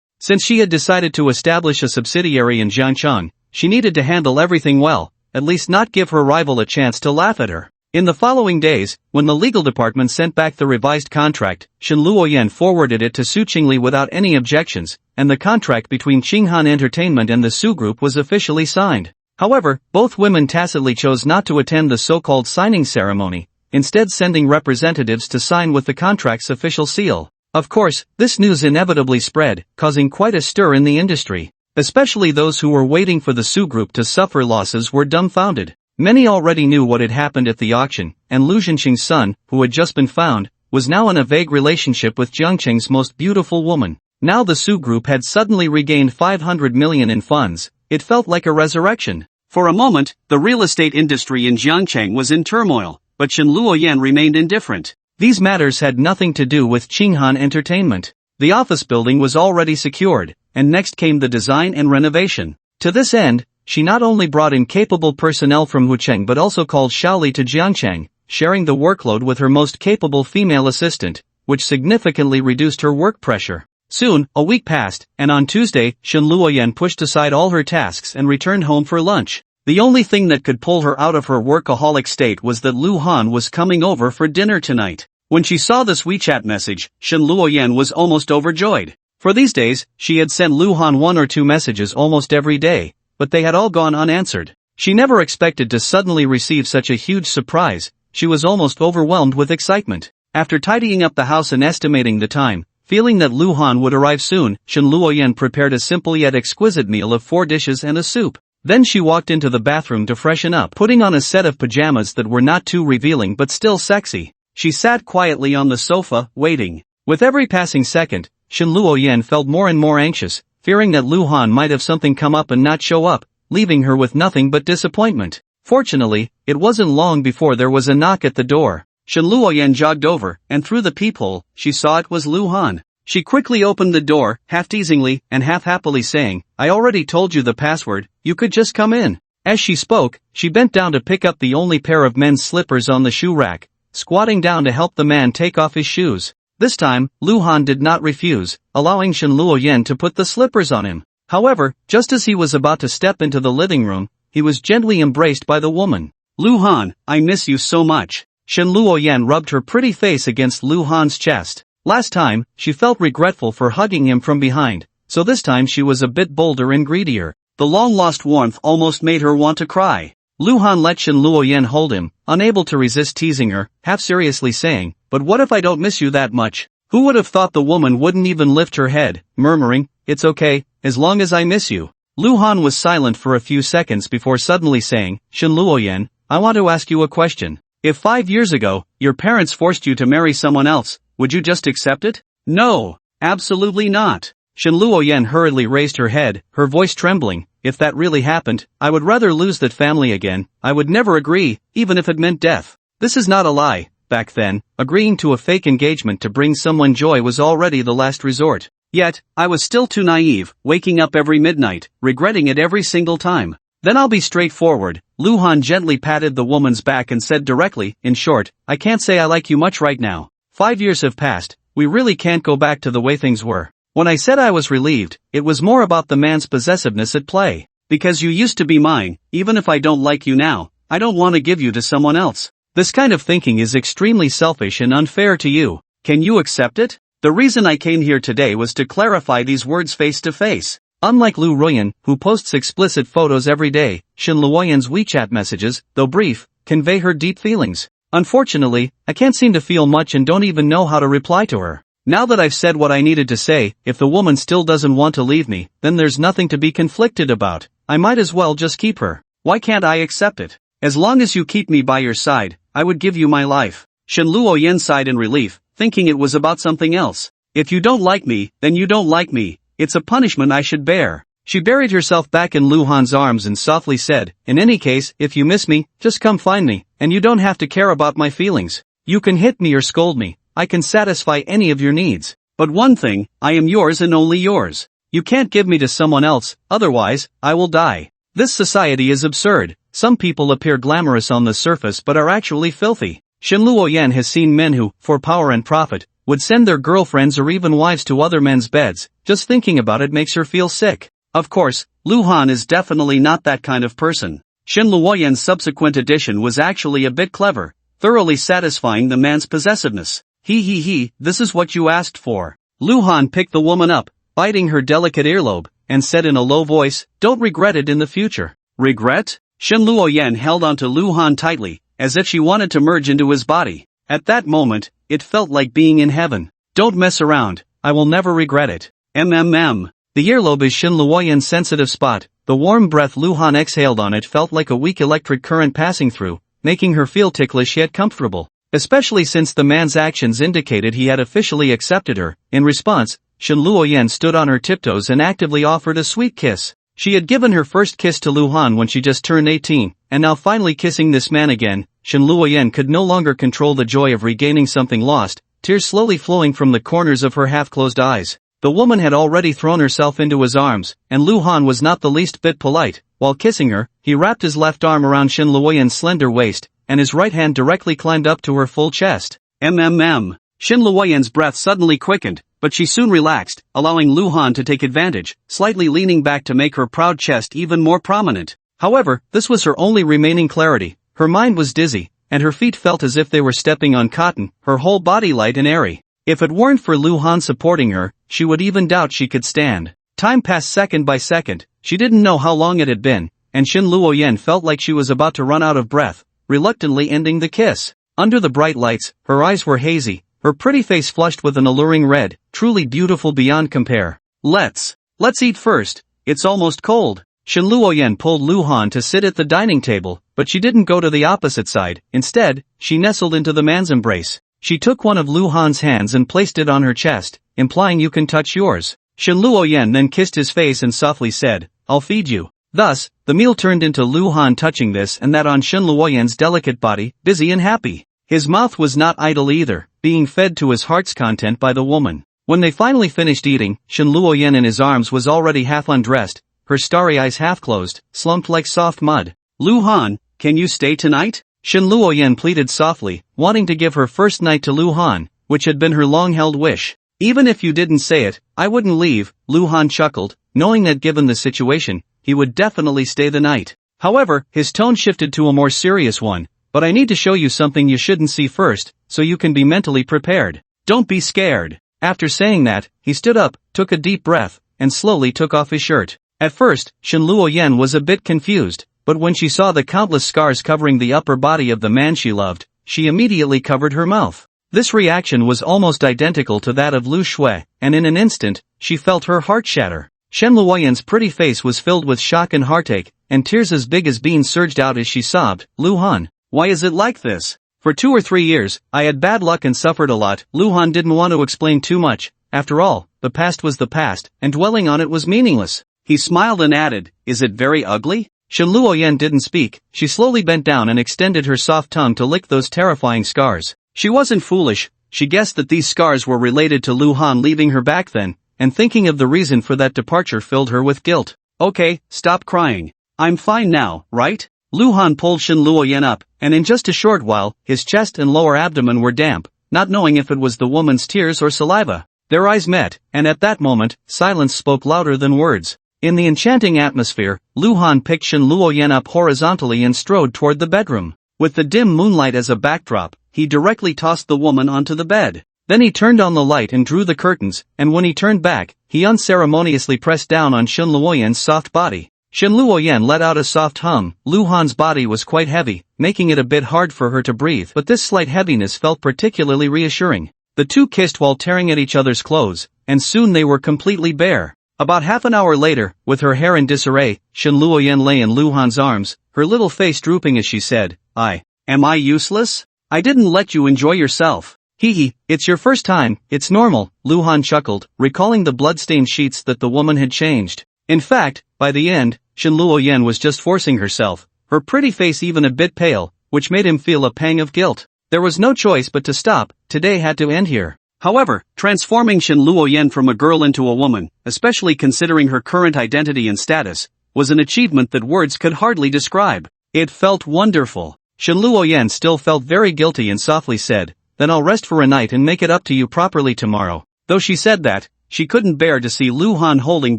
Since she had decided to establish a subsidiary in Jiangcheng, she needed to handle everything well, at least not give her rival a chance to laugh at her. In the following days, when the legal department sent back the revised contract, Shen Luoyan forwarded it to Su Chingle without any objections, and the contract between Qinghan Entertainment and the Su Group was officially signed. However, both women tacitly chose not to attend the so-called signing ceremony, instead sending representatives to sign with the contract's official seal. Of course, this news inevitably spread, causing quite a stir in the industry. Especially those who were waiting for the Su Group to suffer losses were dumbfounded. Many already knew what had happened at the auction, and Lu Zhenxing's son, who had just been found, was now in a vague relationship with Jiangcheng's most beautiful woman. Now the Su Group had suddenly regained 500 million in funds. It felt like a resurrection. For a moment, the real estate industry in Jiangcheng was in turmoil, but Shen Luoyan remained indifferent. These matters had nothing to do with Qinghan Entertainment. The office building was already secured, and next came the design and renovation. To this end, she not only brought in capable personnel from Wucheng but also called Shaoli to Jiangcheng, sharing the workload with her most capable female assistant, which significantly reduced her work pressure. Soon, a week passed, and on Tuesday, Shen Luoyan pushed aside all her tasks and returned home for lunch. The only thing that could pull her out of her workaholic state was that Luhan was coming over for dinner tonight. When she saw this WeChat message, Shen Luoyan was almost overjoyed. For these days, she had sent Luhan 1 or 2 messages almost every day, but they had all gone unanswered. She never expected to suddenly receive such a huge surprise. She was almost overwhelmed with excitement. After tidying up the house and estimating the time, feeling that Luhan would arrive soon, Shen Luoyan prepared a simple yet exquisite meal of 4 dishes and a soup. Then she walked into the bathroom to freshen up, putting on a set of pajamas that were not too revealing but still sexy. She sat quietly on the sofa, waiting. With every passing second, Shen Luoyan felt more and more anxious, fearing that Luhan might have something come up and not show up, leaving her with nothing but disappointment. Fortunately, it wasn't long before there was a knock at the door. Shen Luoyan jogged over, and through the peephole, she saw it was Luhan. She quickly opened the door, half teasingly, and half happily saying, "I already told you the password, you could just come in." As she spoke, she bent down to pick up the only pair of men's slippers on the shoe rack, squatting down to help the man take off his shoes. This time, Luhan did not refuse, allowing Shen Luoyan to put the slippers on him. However, just as he was about to step into the living room, he was gently embraced by the woman. "Luhan, I miss you so much." Shen Luoyan rubbed her pretty face against Luhan's chest. Last time, she felt regretful for hugging him from behind, so this time she was a bit bolder and greedier. The long-lost warmth almost made her want to cry. Luhan let Shen Luoyan hold him, unable to resist teasing her, half-seriously saying, "But what if I don't miss you that much?" Who would have thought the woman wouldn't even lift her head, murmuring, "It's okay, as long as I miss you. Lu Han was silent for a few seconds before suddenly saying, Shen Luoyan, I want to ask you a question. If 5 years ago, your parents forced you to marry someone else, would you just accept it? No, absolutely not. Shen Luoyan hurriedly raised her head, her voice trembling. If that really happened, I would rather lose that family again. I would never agree, even if it meant death. This is not a lie. Back then, agreeing to a fake engagement to bring someone joy was already the last resort. Yet, I was still too naive, waking up every midnight, regretting it every single time. Then I'll be straightforward. Lu Han gently patted the woman's back and said directly, in short, I can't say I like you much right now. 5 years have passed, we really can't go back to the way things were. When I said I was relieved, it was more about the man's possessiveness at play. Because you used to be mine, even if I don't like you now, I don't want to give you to someone else. This kind of thinking is extremely selfish and unfair to you. Can you accept it? The reason I came here today was to clarify these words face to face. Unlike Lu Ruan, who posts explicit photos every day, Shen Luoyan's WeChat messages, though brief, convey her deep feelings. Unfortunately, I can't seem to feel much and don't even know how to reply to her. Now that I've said what I needed to say, if the woman still doesn't want to leave me, then there's nothing to be conflicted about. I might as well just keep her. Why can't I accept it? As long as you keep me by your side, I would give you my life. Shen Luoyan sighed in relief, thinking it was about something else. If you don't like me, then you don't like me. It's a punishment I should bear. She buried herself back in Lu Han's arms and softly said, in any case, if you miss me, just come find me, and you don't have to care about my feelings. You can hit me or scold me. I can satisfy any of your needs. But one thing, I am yours and only yours. You can't give me to someone else, otherwise, I will die. This society is absurd. Some people appear glamorous on the surface but are actually filthy. Shen Luoyan has seen men who, for power and profit, would send their girlfriends or even wives to other men's beds. Just thinking about it makes her feel sick. Of course, Lu Han is definitely not that kind of person. Shen Luoyan's subsequent addition was actually a bit clever, thoroughly satisfying the man's possessiveness. This is what you asked for. Lu Han picked the woman up, biting her delicate earlobe, and said in a low voice, don't regret it in the future. Regret? Shen Luoyan held onto Lu Han tightly, as if she wanted to merge into his body. At that moment, it felt like being in heaven. Don't mess around, I will never regret it. The earlobe is Shen Luoyan's sensitive spot. The warm breath Lu Han exhaled on it felt like a weak electric current passing through, making her feel ticklish yet comfortable. Especially since the man's actions indicated he had officially accepted her. In response, Shen Luoyan stood on her tiptoes and actively offered a sweet kiss. She had given her first kiss to Lu Han when she just turned 18, and now finally kissing this man again, Shen Luoyan could no longer control the joy of regaining something lost, tears slowly flowing from the corners of her half-closed eyes. The woman had already thrown herself into his arms, and Lu Han was not the least bit polite. While kissing her, he wrapped his left arm around Shen Luoyan's slender waist, and his right hand directly climbed up to her full chest. Shen Luoyan's breath suddenly quickened, but she soon relaxed, allowing Lu Han to take advantage, slightly leaning back to make her proud chest even more prominent. However, this was her only remaining clarity. Her mind was dizzy, and her feet felt as if they were stepping on cotton, her whole body light and airy. If it weren't for Lu Han supporting her, she would even doubt she could stand. Time passed second by second. She didn't know how long it had been, and Shen Luoyan felt like she was about to run out of breath, reluctantly ending the kiss. Under the bright lights, her eyes were hazy, her pretty face flushed with an alluring red, truly beautiful beyond compare. Let's eat first, it's almost cold. Shen Luoyan pulled Lu Han to sit at the dining table, but she didn't go to the opposite side. Instead, she nestled into the man's embrace. She took one of Lu Han's hands and placed it on her chest, implying you can touch yours. Shen Luoyan then kissed his face and softly said, I'll feed you. Thus, the meal turned into Lu Han touching this and that on Shen Luoyan's delicate body, busy and happy. His mouth was not idle either, being fed to his heart's content by the woman. When they finally finished eating, Shen Luoyan in his arms was already half undressed, her starry eyes half closed, slumped like soft mud. Lu Han, can you stay tonight? Shen Luoyan pleaded softly, wanting to give her first night to Lu Han, which had been her long-held wish. Even if you didn't say it, I wouldn't leave, Lu Han chuckled, knowing that given the situation, he would definitely stay the night. However, his tone shifted to a more serious one. But I need to show you something you shouldn't see first, so you can be mentally prepared. Don't be scared. After saying that, he stood up, took a deep breath, and slowly took off his shirt. At first, Shen Luoyan was a bit confused, but when she saw the countless scars covering the upper body of the man she loved, she immediately covered her mouth. This reaction was almost identical to that of Lu Shui, and in an instant, she felt her heart shatter. Shen Luoyan's pretty face was filled with shock and heartache, and tears as big as beans surged out as she sobbed. Luhan, why is it like this? For 2 or 3 years, I had bad luck and suffered a lot. Luhan didn't want to explain too much. After all, the past was the past, and dwelling on it was meaningless. He smiled and added, is it very ugly? Shen Luoyan didn't speak. She slowly bent down and extended her soft tongue to lick those terrifying scars. She wasn't foolish. She guessed that these scars were related to Luhan leaving her back then, and thinking of the reason for that departure filled her with guilt. Okay, stop crying. I'm fine now, right? Luhan pulled Shen Luoyan up, and in just a short while, his chest and lower abdomen were damp, not knowing if it was the woman's tears or saliva. Their eyes met, and at that moment, silence spoke louder than words. In the enchanting atmosphere, Luhan picked Shen Luoyan up horizontally and strode toward the bedroom. With the dim moonlight as a backdrop, he directly tossed the woman onto the bed. Then he turned on the light and drew the curtains, and when he turned back, he unceremoniously pressed down on Shen Luoyan's soft body. Shen Luoyan let out a soft hum. Luhan's body was quite heavy, making it a bit hard for her to breathe, but this slight heaviness felt particularly reassuring. The two kissed while tearing at each other's clothes, and soon they were completely bare. About half an hour later, with her hair in disarray, Shen Luoyan lay in Luhan's arms, her little face drooping as she said, Am I useless? I didn't let you enjoy yourself. Hee, it's your first time, it's normal, Luhan chuckled, recalling the blood-stained sheets that the woman had changed. In fact, by the end, Shen Luoyan was just forcing herself, her pretty face even a bit pale, which made him feel a pang of guilt. There was no choice but to stop. Today had to end here. However, transforming Shen Luoyan from a girl into a woman, especially considering her current identity and status, was an achievement that words could hardly describe. It felt wonderful. Shen Luoyan still felt very guilty and softly said, then I'll rest for a night and make it up to you properly tomorrow. Though she said that, she couldn't bear to see Luhan holding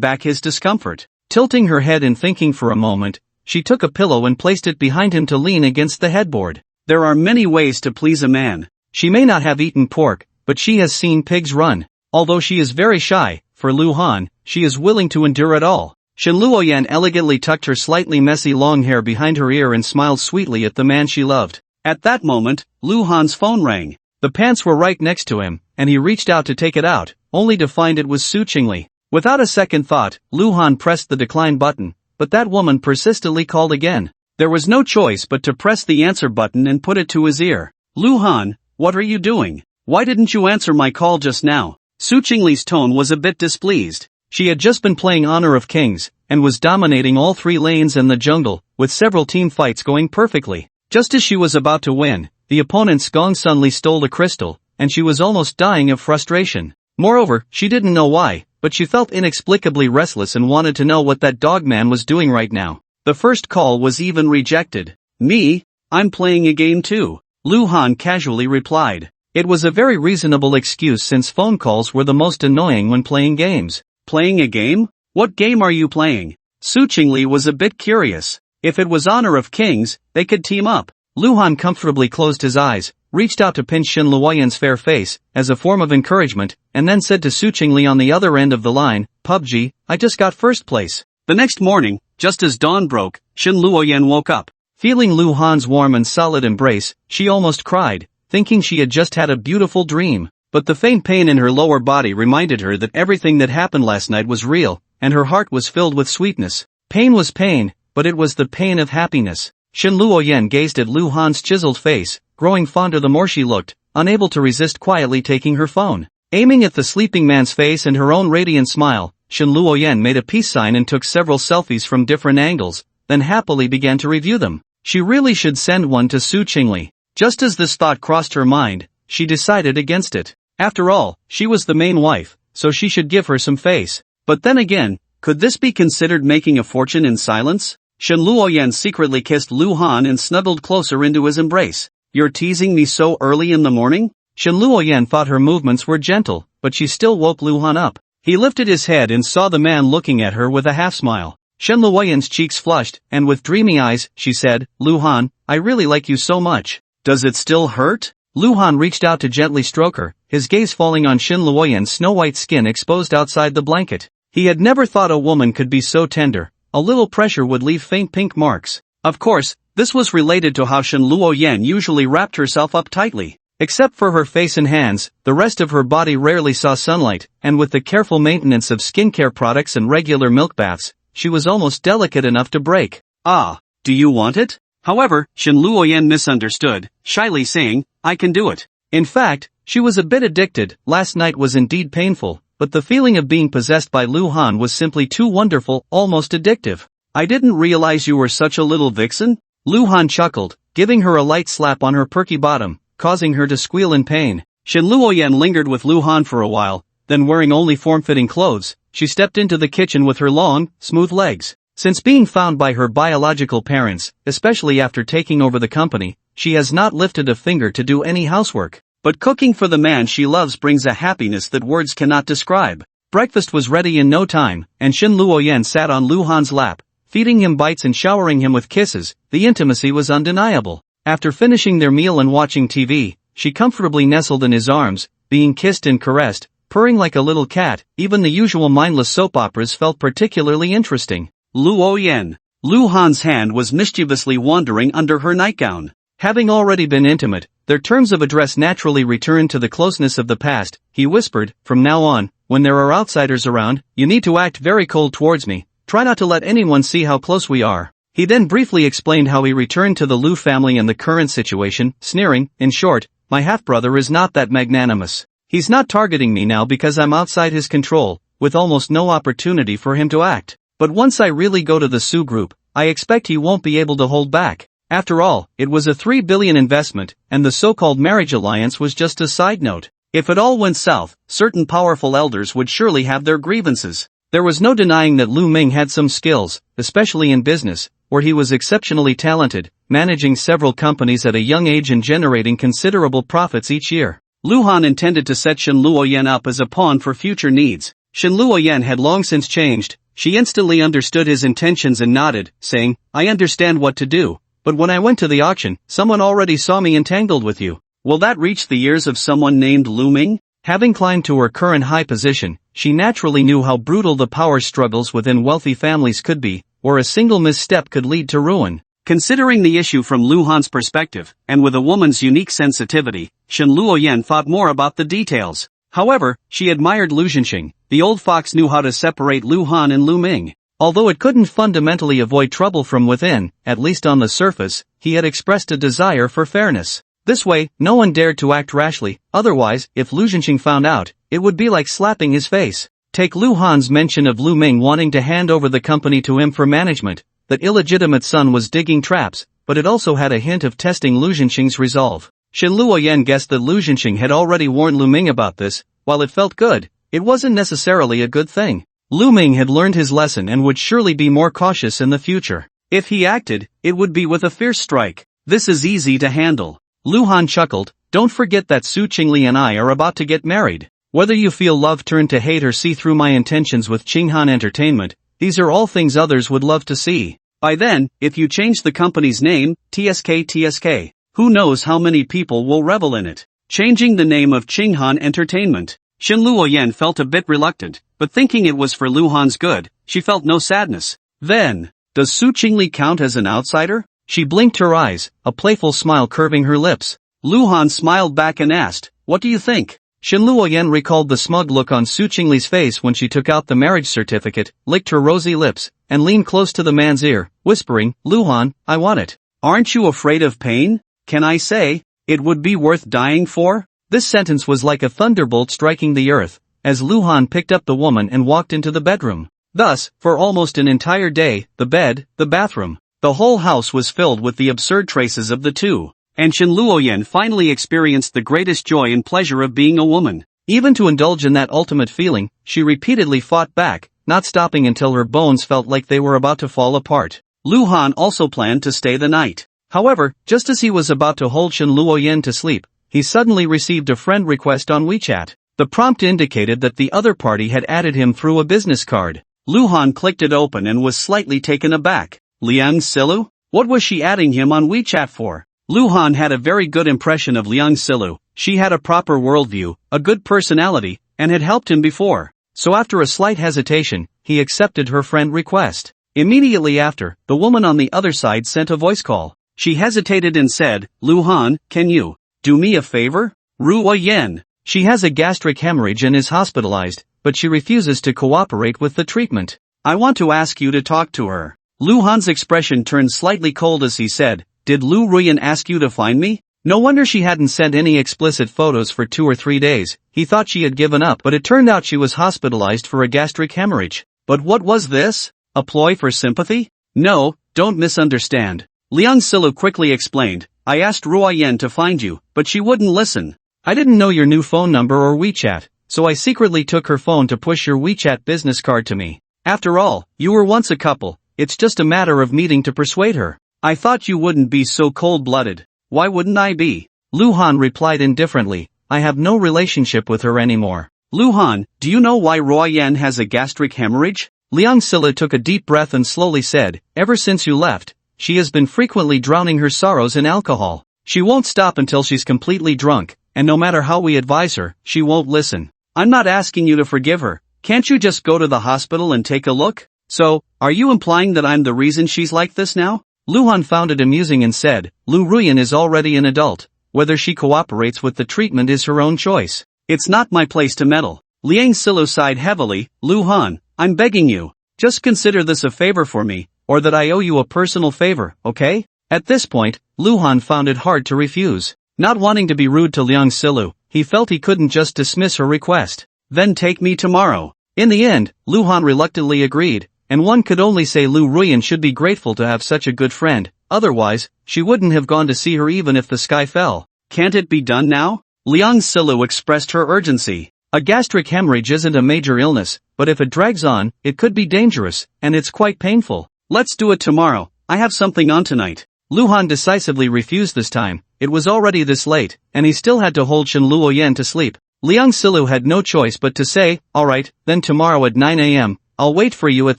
back his discomfort. Tilting her head and thinking for a moment, she took a pillow and placed it behind him to lean against the headboard. There are many ways to please a man. She may not have eaten pork, but she has seen pigs run. Although she is very shy, for Luhan, she is willing to endure it all. Shen Luoyan elegantly tucked her slightly messy long hair behind her ear and smiled sweetly at the man she loved. At that moment, Luhan's phone rang. The pants were right next to him, and he reached out to take it out, only to find it was Su Chingle. Without a second thought, Luhan pressed the decline button, but that woman persistently called again. There was no choice but to press the answer button and put it to his ear. Luhan, what are you doing? Why didn't you answer my call just now? Su Chingle's tone was a bit displeased. She had just been playing Honor of Kings, and was dominating all 3 lanes and the jungle, with several team fights going perfectly. Just as she was about to win, the opponent's Gong suddenly stole a crystal, and she was almost dying of frustration. Moreover, she didn't know why, but she felt inexplicably restless and wanted to know what that dogman was doing right now. The first call was even rejected. Me? I'm playing a game too, Luhan casually replied. It was a very reasonable excuse since phone calls were the most annoying when playing games. Playing a game? What game are you playing? Su Chingle was a bit curious. If it was Honor of Kings, they could team up. Luhan comfortably closed his eyes, reached out to pinch Shen Luoyan's fair face, as a form of encouragement, and then said to Su Chingle on the other end of the line, PUBG, I just got first place. The next morning, just as dawn broke, Shen Luoyan woke up. Feeling Luhan's warm and solid embrace, she almost cried, thinking she had just had a beautiful dream. But the faint pain in her lower body reminded her that everything that happened last night was real, and her heart was filled with sweetness. Pain was pain, but it was the pain of happiness. Shen Luoyan gazed at Luhan's chiseled face, growing fonder the more she looked, unable to resist quietly taking her phone. Aiming at the sleeping man's face and her own radiant smile, Shen Luoyan made a peace sign and took several selfies from different angles, then happily began to review them. She really should send one to Su Chingle. Just as this thought crossed her mind, she decided against it. After all, she was the main wife, so she should give her some face. But then again, could this be considered making a fortune in silence? Shen Luoyan secretly kissed Luhan and snuggled closer into his embrace. You're teasing me so early in the morning? Shen Luoyan thought her movements were gentle, but she still woke Luhan up. He lifted his head and saw the man looking at her with a half-smile. Shen Luoyan's cheeks flushed, and with dreamy eyes, she said, Luhan, I really like you so much. Does it still hurt? Luhan reached out to gently stroke her, his gaze falling on Shen Luoyan's snow-white skin exposed outside the blanket. He had never thought a woman could be so tender. A little pressure would leave faint pink marks. Of course, this was related to how Shen Luoyan usually wrapped herself up tightly. Except for her face and hands, the rest of her body rarely saw sunlight, and with the careful maintenance of skincare products and regular milk baths, she was almost delicate enough to break. Ah, do you want it? However, Shen Luoyan misunderstood, shyly saying, I can do it. In fact, she was a bit addicted. Last night was indeed painful, but the feeling of being possessed by Lu Han was simply too wonderful, almost addictive. I didn't realize you were such a little vixen. Lu Han chuckled, giving her a light slap on her perky bottom, causing her to squeal in pain. Shen Luoyan lingered with Lu Han for a while, then wearing only form-fitting clothes, she stepped into the kitchen with her long, smooth legs. Since being found by her biological parents, especially after taking over the company, she has not lifted a finger to do any housework. But cooking for the man she loves brings a happiness that words cannot describe. Breakfast was ready in no time, and Shen Luoyan sat on Lu Han's lap, feeding him bites and showering him with kisses. The intimacy was undeniable. After finishing their meal and watching TV, she comfortably nestled in his arms, being kissed and caressed, purring like a little cat. Even the usual mindless soap operas felt particularly interesting. Luoyan. Lu Han's hand was mischievously wandering under her nightgown. Having already been intimate, their terms of address naturally returned to the closeness of the past. He whispered, from now on, when there are outsiders around, you need to act very cold towards me. Try not to let anyone see how close we are. He then briefly explained how he returned to the Lu family and the current situation, sneering, in short, my half-brother is not that magnanimous. He's not targeting me now because I'm outside his control, with almost no opportunity for him to act. But once I really go to the Su group, I expect he won't be able to hold back. After all, it was a 3 billion investment, and the so-called marriage alliance was just a side note. If it all went south, certain powerful elders would surely have their grievances. There was no denying that Lu Ming had some skills, especially in business, where he was exceptionally talented, managing several companies at a young age and generating considerable profits each year. Lu Han intended to set Shen Luoyan up as a pawn for future needs. Shen Luoyan had long since changed. She instantly understood his intentions and nodded, saying, I understand what to do. But when I went to the auction, someone already saw me entangled with you. Will that reach the ears of someone named Lu Ming? Having climbed to her current high position, she naturally knew how brutal the power struggles within wealthy families could be, where a single misstep could lead to ruin. Considering the issue from Lu Han's perspective, and with a woman's unique sensitivity, Shen Luoyan thought more about the details. However, she admired Lu Zhenxing. The old fox knew how to separate Lu Han and Lu Ming. Although it couldn't fundamentally avoid trouble from within, at least on the surface, he had expressed a desire for fairness. This way, no one dared to act rashly, otherwise, if Lu Zhenxing found out, it would be like slapping his face. Take Lu Han's mention of Lu Ming wanting to hand over the company to him for management. That illegitimate son was digging traps, but it also had a hint of testing Lu Zhenxing's resolve. Shen Luoyan guessed that Lu Zhenxing had already warned Lu Ming about this. While it felt good, it wasn't necessarily a good thing. Lu Ming had learned his lesson and would surely be more cautious in the future. If he acted, it would be with a fierce strike. This is easy to handle. Lu Han chuckled, don't forget that Su Chingle and I are about to get married. Whether you feel love turn to hate or see through my intentions with Qinghan Entertainment, these are all things others would love to see. By then, if you change the company's name, TSK, who knows how many people will revel in it. Changing the name of Qinghan Entertainment. Shen Luoyan felt a bit reluctant, but thinking it was for Lu Han's good, she felt no sadness. Then, does Su Chingle count as an outsider? She blinked her eyes, a playful smile curving her lips. Lu Han smiled back and asked, what do you think? Shen Luoyan recalled the smug look on Su Chingle's face when she took out the marriage certificate, licked her rosy lips, and leaned close to the man's ear, whispering, Lu Han, I want it. Aren't you afraid of pain? Can I say, it would be worth dying for? This sentence was like a thunderbolt striking the earth, as Lu Han picked up the woman and walked into the bedroom. Thus, for almost an entire day, the bed, the bathroom, the whole house was filled with the absurd traces of the two. And Shen Luoyan finally experienced the greatest joy and pleasure of being a woman. Even to indulge in that ultimate feeling, she repeatedly fought back, not stopping until her bones felt like they were about to fall apart. Lu Han also planned to stay the night. However, just as he was about to hold Shen Luoyan to sleep, he suddenly received a friend request on WeChat. The prompt indicated that the other party had added him through a business card. Lu Han clicked it open and was slightly taken aback. Liang Silu? What was she adding him on WeChat for? Lu Han had a very good impression of Liang Silu. She had a proper worldview, a good personality, and had helped him before. So after a slight hesitation, he accepted her friend request. Immediately after, the woman on the other side sent a voice call. She hesitated and said, Lu Han, can you Do me a favor? Ruan. She has a gastric hemorrhage and is hospitalized, but she refuses to cooperate with the treatment. I want to ask you to talk to her. Luhan's expression turned slightly cold as he said, Did Lu Ruyan ask you to find me? No wonder she hadn't sent any explicit photos for 2 or 3 days. He thought she had given up, but it turned out she was hospitalized for a gastric hemorrhage. But what was this? A ploy for sympathy? No, don't misunderstand. Liang Silu quickly explained, I asked Ruan to find you, but she wouldn't listen. I didn't know your new phone number or WeChat, so I secretly took her phone to push your WeChat business card to me. After all, you were once a couple, it's just a matter of meeting to persuade her. I thought you wouldn't be so cold-blooded. Why wouldn't I be? Luhan replied indifferently, I have no relationship with her anymore. Luhan, do you know why Ruan has a gastric hemorrhage? Liang Silla took a deep breath and slowly said, Ever since you left, she has been frequently drowning her sorrows in alcohol. She won't stop until she's completely drunk, and no matter how we advise her, she won't listen. I'm not asking you to forgive her. Can't you just go to the hospital and take a look? So, are you implying that I'm the reason she's like this now? Luhan found it amusing and said, Lu Ruyan is already an adult. Whether she cooperates with the treatment is her own choice. It's not my place to meddle. Liang Silu sighed heavily, Luhan, I'm begging you. Just consider this a favor for me, or that I owe you a personal favor, okay? At this point, Luhan found it hard to refuse. Not wanting to be rude to Liang Silu, he felt he couldn't just dismiss her request. Then take me tomorrow. In the end, Luhan reluctantly agreed, and one could only say Lu Ruyan should be grateful to have such a good friend, otherwise, she wouldn't have gone to see her even if the sky fell. Can't it be done now? Liang Silu expressed her urgency. A gastric hemorrhage isn't a major illness, but if it drags on, it could be dangerous, and it's quite painful. Let's do it tomorrow, I have something on tonight. Luhan decisively refused this time. It was already this late, and he still had to hold Shen Luoyan to sleep. Liang Silu had no choice but to say, alright, then tomorrow at 9 a.m., I'll wait for you at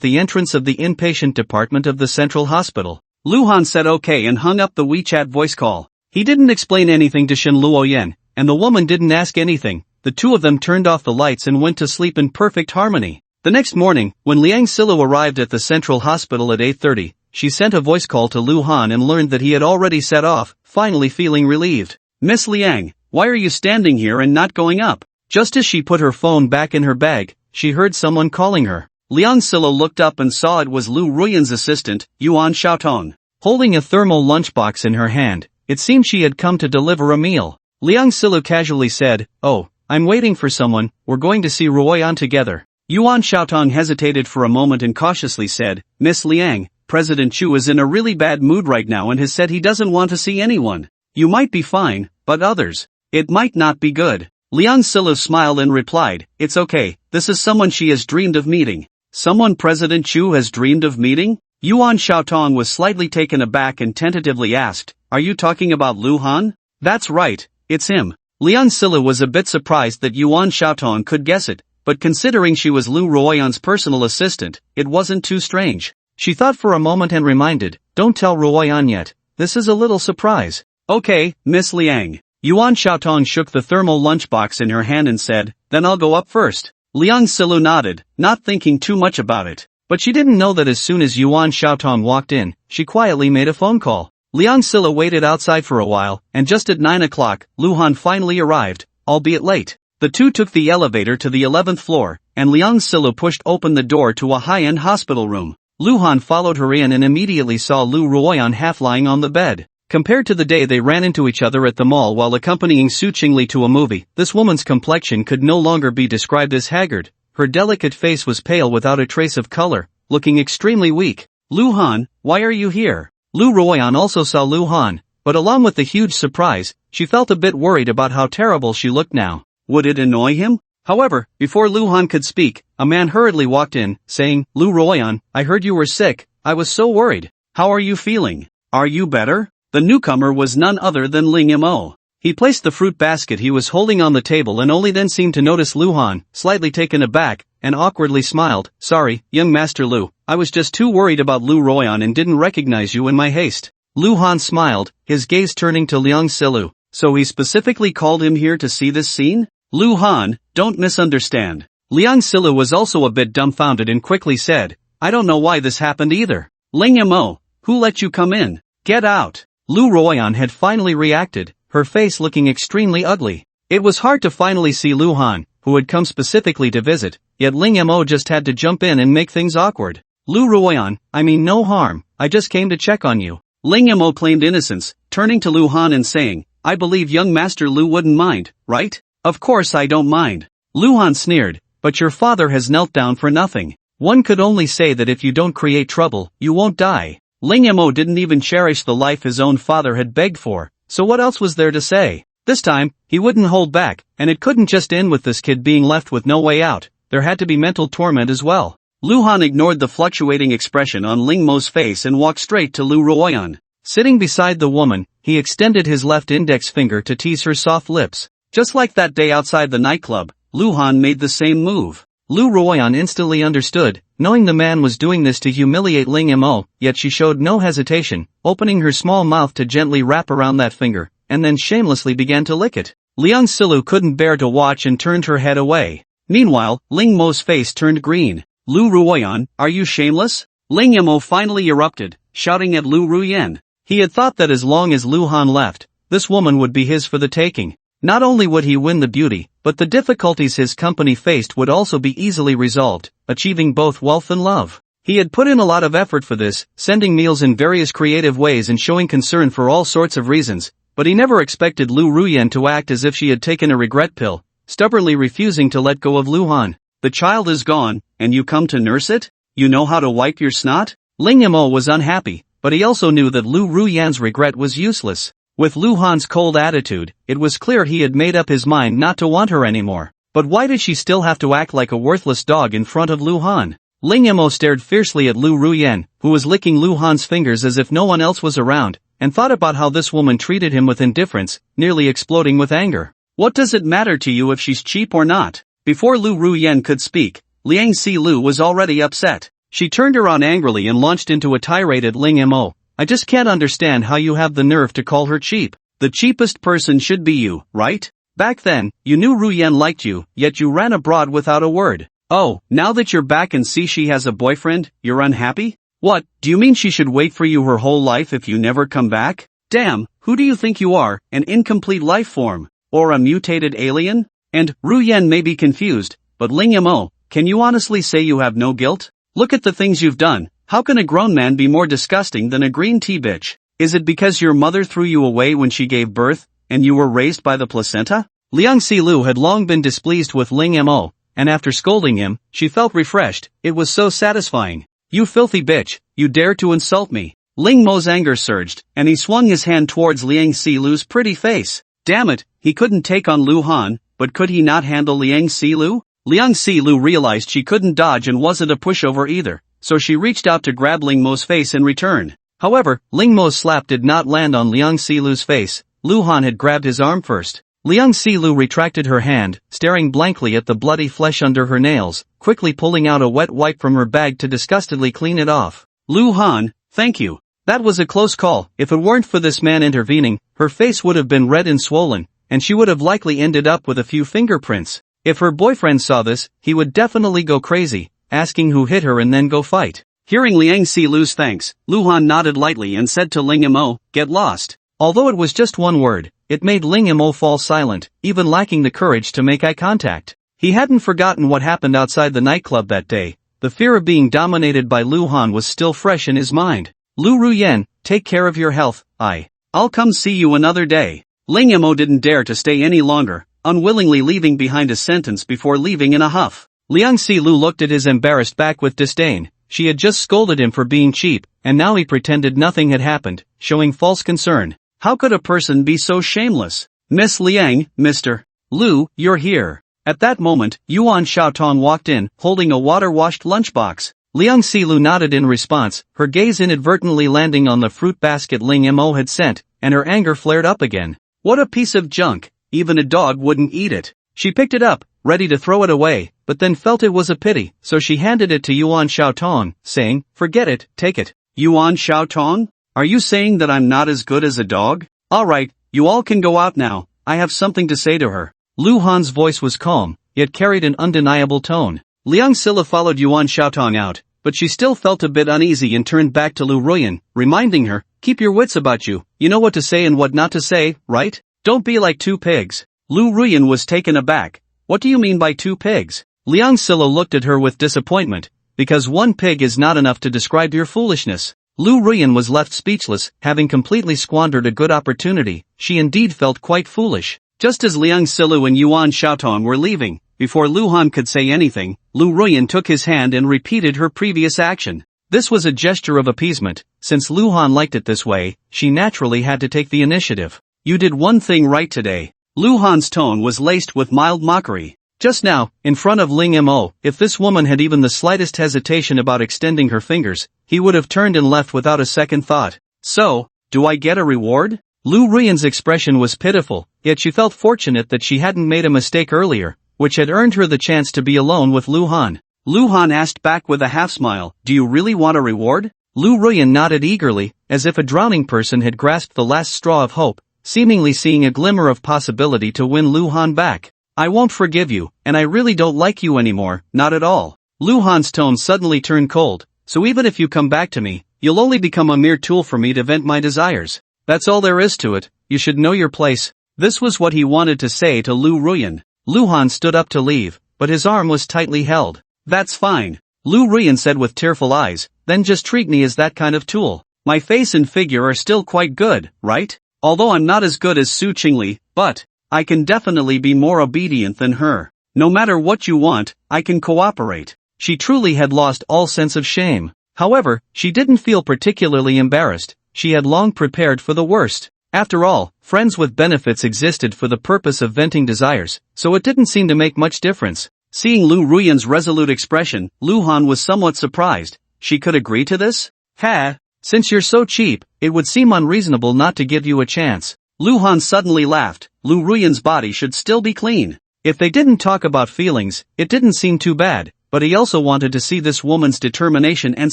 the entrance of the inpatient department of the central hospital. Luhan said okay and hung up the WeChat voice call. He didn't explain anything to Shen Luoyan, and the woman didn't ask anything. The two of them turned off the lights and went to sleep in perfect harmony. The next morning, when Liang Silu arrived at the central hospital at 8:30, she sent a voice call to Luhan and learned that he had already set off, finally feeling relieved. Miss Liang, why are you standing here and not going up? Just as she put her phone back in her bag, she heard someone calling her. Liang Silu looked up and saw it was Lu Ruyan's assistant, Yuan Xiaotong. Holding a thermal lunchbox in her hand, it seemed she had come to deliver a meal. Liang Silu casually said, Oh, I'm waiting for someone, we're going to see Ruan together. Yuan Xiaotong hesitated for a moment and cautiously said, Miss Liang, President Chu is in a really bad mood right now and has said he doesn't want to see anyone. You might be fine, but others. It might not be good. Liang Silu smiled and replied, It's okay, this is someone she has dreamed of meeting. Someone President Chu has dreamed of meeting? Yuan Xiaotong was slightly taken aback and tentatively asked, Are you talking about Luhan? That's right, it's him. Liang Silu was a bit surprised that Yuan Xiaotong could guess it, but considering she was Lu Ruoyan's personal assistant, it wasn't too strange. She thought for a moment and reminded, Don't tell Ruoyan yet, this is a little surprise. Okay, Miss Liang. Yuan Xiaotong shook the thermal lunchbox in her hand and said, Then I'll go up first. Liang Silu nodded, not thinking too much about it. But she didn't know that as soon as Yuan Xiaotong walked in, she quietly made a phone call. Liang Silu waited outside for a while, and just at 9 o'clock, Luhan finally arrived, albeit late. The two took the elevator to the 11th floor, and Liang Silu pushed open the door to a high-end hospital room. Luhan followed her in and immediately saw Lu Ruoyan half lying on the bed. Compared to the day they ran into each other at the mall while accompanying Su Chingle to a movie, this woman's complexion could no longer be described as haggard. Her delicate face was pale without a trace of color, looking extremely weak. Luhan, why are you here? Lu Ruoyan also saw Luhan, but along with the huge surprise, she felt a bit worried about how terrible she looked now. Would it annoy him? However, before Luhan could speak, a man hurriedly walked in, saying, Lu Ruoyan, I heard you were sick, I was so worried. How are you feeling? Are you better? The newcomer was none other than Ling Mo. He placed the fruit basket he was holding on the table and only then seemed to notice Luhan, slightly taken aback, and awkwardly smiled. Sorry, young Master Lu, I was just too worried about Lu Ruoyan and didn't recognize you in my haste. Luhan smiled, his gaze turning to Liang Silu. So he specifically called him here to see this scene? Luhan, don't misunderstand. Liang Silu was also a bit dumbfounded and quickly said, I don't know why this happened either. Ling Mo, who let you come in? Get out. Lu Ruoyan had finally reacted, her face looking extremely ugly. It was hard to finally see Luhan, who had come specifically to visit, yet Ling Mo just had to jump in and make things awkward. Lu Ruan, I mean no harm, I just came to check on you. Ling Mo claimed innocence, turning to Luhan and saying, I believe young Master Lu wouldn't mind, right? Of course I don't mind. Luhan sneered, but your father has knelt down for nothing. One could only say that if you don't create trouble, you won't die. Ling Mo didn't even cherish the life his own father had begged for, so what else was there to say? This time, he wouldn't hold back, and it couldn't just end with this kid being left with no way out, there had to be mental torment as well. Luhan ignored the fluctuating expression on Ling Mo's face and walked straight to Lu Ruoyan. Sitting beside the woman, he extended his left index finger to tease her soft lips. Just like that day outside the nightclub, Luhan made the same move. Lu Ruoyan instantly understood, knowing the man was doing this to humiliate Ling Mo, yet she showed no hesitation, opening her small mouth to gently wrap around that finger, and then shamelessly began to lick it. Liang Silu couldn't bear to watch and turned her head away. Meanwhile, Ling Mo's face turned green. Lu Ruoyan, are you shameless? Ling Mo finally erupted, shouting at Lu Ruyan. He had thought that as long as Luhan left, this woman would be his for the taking. Not only would he win the beauty, but the difficulties his company faced would also be easily resolved, achieving both wealth and love. He had put in a lot of effort for this, sending meals in various creative ways and showing concern for all sorts of reasons, but he never expected Lu Ruyan to act as if she had taken a regret pill, stubbornly refusing to let go of Luhan. The child is gone, and you come to nurse it? You know how to wipe your snot? Ling Mo was unhappy, but he also knew that Lu Ruyan's regret was useless. With Luhan's cold attitude, it was clear he had made up his mind not to want her anymore. But why did she still have to act like a worthless dog in front of Luhan? Ling Mo stared fiercely at Lu Ruyan, who was licking Luhan's fingers as if no one else was around, and thought about how this woman treated him with indifference, nearly exploding with anger. What does it matter to you if she's cheap or not? Before Lu Ruyan could speak, Liang Silu was already upset. She turned around angrily and launched into a tirade at Ling Mo. I just can't understand how you have the nerve to call her cheap. The cheapest person should be you, right? Back then, you knew Ruyan liked you, yet you ran abroad without a word. Oh, now that you're back and see she has a boyfriend, you're unhappy? What, do you mean she should wait for you her whole life if you never come back? Damn, who do you think you are, an incomplete life form? Or a mutated alien? And, Ruyan may be confused, but Ling Mo, can you honestly say you have no guilt? Look at the things you've done. How can a grown man be more disgusting than a green tea bitch? Is it because your mother threw you away when she gave birth, and you were raised by the placenta? Liang Silu had long been displeased with Ling Mo, and after scolding him, she felt refreshed. It was so satisfying. You filthy bitch, you dare to insult me. Ling Mo's anger surged, and he swung his hand towards Liang Silu's pretty face. Damn it, he couldn't take on Luhan, but could he not handle Liang Silu? Liang Silu realized she couldn't dodge and wasn't a pushover either, so she reached out to grab Ling Mo's face in return. However, Ling Mo's slap did not land on Liang Silu's face. Luhan had grabbed his arm first. Liang Silu retracted her hand, staring blankly at the bloody flesh under her nails, quickly pulling out a wet wipe from her bag to disgustedly clean it off. Luhan, thank you. That was a close call. If it weren't for this man intervening, her face would have been red and swollen, and she would have likely ended up with a few fingerprints. If her boyfriend saw this, he would definitely go crazy, asking who hit her and then go fight. Hearing Liang Silu's thanks, Luhan nodded lightly and said to Ling Mo, get lost. Although it was just one word, it made Ling Mo fall silent, even lacking the courage to make eye contact. He hadn't forgotten what happened outside the nightclub that day. The fear of being dominated by Luhan was still fresh in his mind. Lu Ruyan, take care of your health. I'll come see you another day. Ling Mo didn't dare to stay any longer, unwillingly leaving behind a sentence before leaving in a huff. Liang Silu looked at his embarrassed back with disdain. She had just scolded him for being cheap, and now he pretended nothing had happened, showing false concern. How could a person be so shameless? Miss Liang, Mr. Lu, you're here. At that moment, Yuan Xiaotong walked in, holding a water-washed lunchbox. Liang Silu nodded in response, her gaze inadvertently landing on the fruit basket Ling Mo had sent, and her anger flared up again. What a piece of junk, even a dog wouldn't eat it. She picked it up, ready to throw it away, but then felt it was a pity, so she handed it to Yuan Xiaotong, saying, forget it, take it. Yuan Xiaotong? Are you saying that I'm not as good as a dog? Alright, you all can go out now, I have something to say to her. Luhan's voice was calm, yet carried an undeniable tone. Liang Sila followed Yuan Xiaotong out, but she still felt a bit uneasy and turned back to Lu Ruyan, reminding her, keep your wits about you, you know what to say and what not to say, right? Don't be like two pigs. Lu Ruyan was taken aback. What do you mean by two pigs? Liang Silo looked at her with disappointment, because one pig is not enough to describe your foolishness. Lu Ruyan was left speechless, having completely squandered a good opportunity. She indeed felt quite foolish. Just as Liang Silo and Yuan Xiaotong were leaving, before Lu Han could say anything, Lu Ruyan took his hand and repeated her previous action. This was a gesture of appeasement. Since Lu Han liked it this way, she naturally had to take the initiative. You did one thing right today. Lu Han's tone was laced with mild mockery. Just now, in front of Ling Mo, if this woman had even the slightest hesitation about extending her fingers, he would have turned and left without a second thought. So, do I get a reward? Lu Ruyan's expression was pitiful, yet she felt fortunate that she hadn't made a mistake earlier, which had earned her the chance to be alone with Lu Han. Lu Han asked back with a half-smile, do you really want a reward? Lu Ruyan nodded eagerly, as if a drowning person had grasped the last straw of hope, seemingly seeing a glimmer of possibility to win Lu Han back. I won't forgive you, and I really don't like you anymore, not at all. Lu Han's tone suddenly turned cold, so even if you come back to me, you'll only become a mere tool for me to vent my desires. That's all there is to it, you should know your place. This was what he wanted to say to Lu Ruyan. Lu Han stood up to leave, but his arm was tightly held. That's fine. Lu Ruyan said with tearful eyes, then just treat me as that kind of tool. My face and figure are still quite good, right? Although I'm not as good as Su Chingle, but I can definitely be more obedient than her. No matter what you want, I can cooperate. She truly had lost all sense of shame. However, she didn't feel particularly embarrassed. She had long prepared for the worst. After all, friends with benefits existed for the purpose of venting desires, so it didn't seem to make much difference. Seeing Lu Ruyan's resolute expression, Lu Han was somewhat surprised. She could agree to this? Ha! Since you're so cheap, it would seem unreasonable not to give you a chance. Lu Han suddenly laughed. Lu Ruyan's body should still be clean. If they didn't talk about feelings, it didn't seem too bad, but he also wanted to see this woman's determination and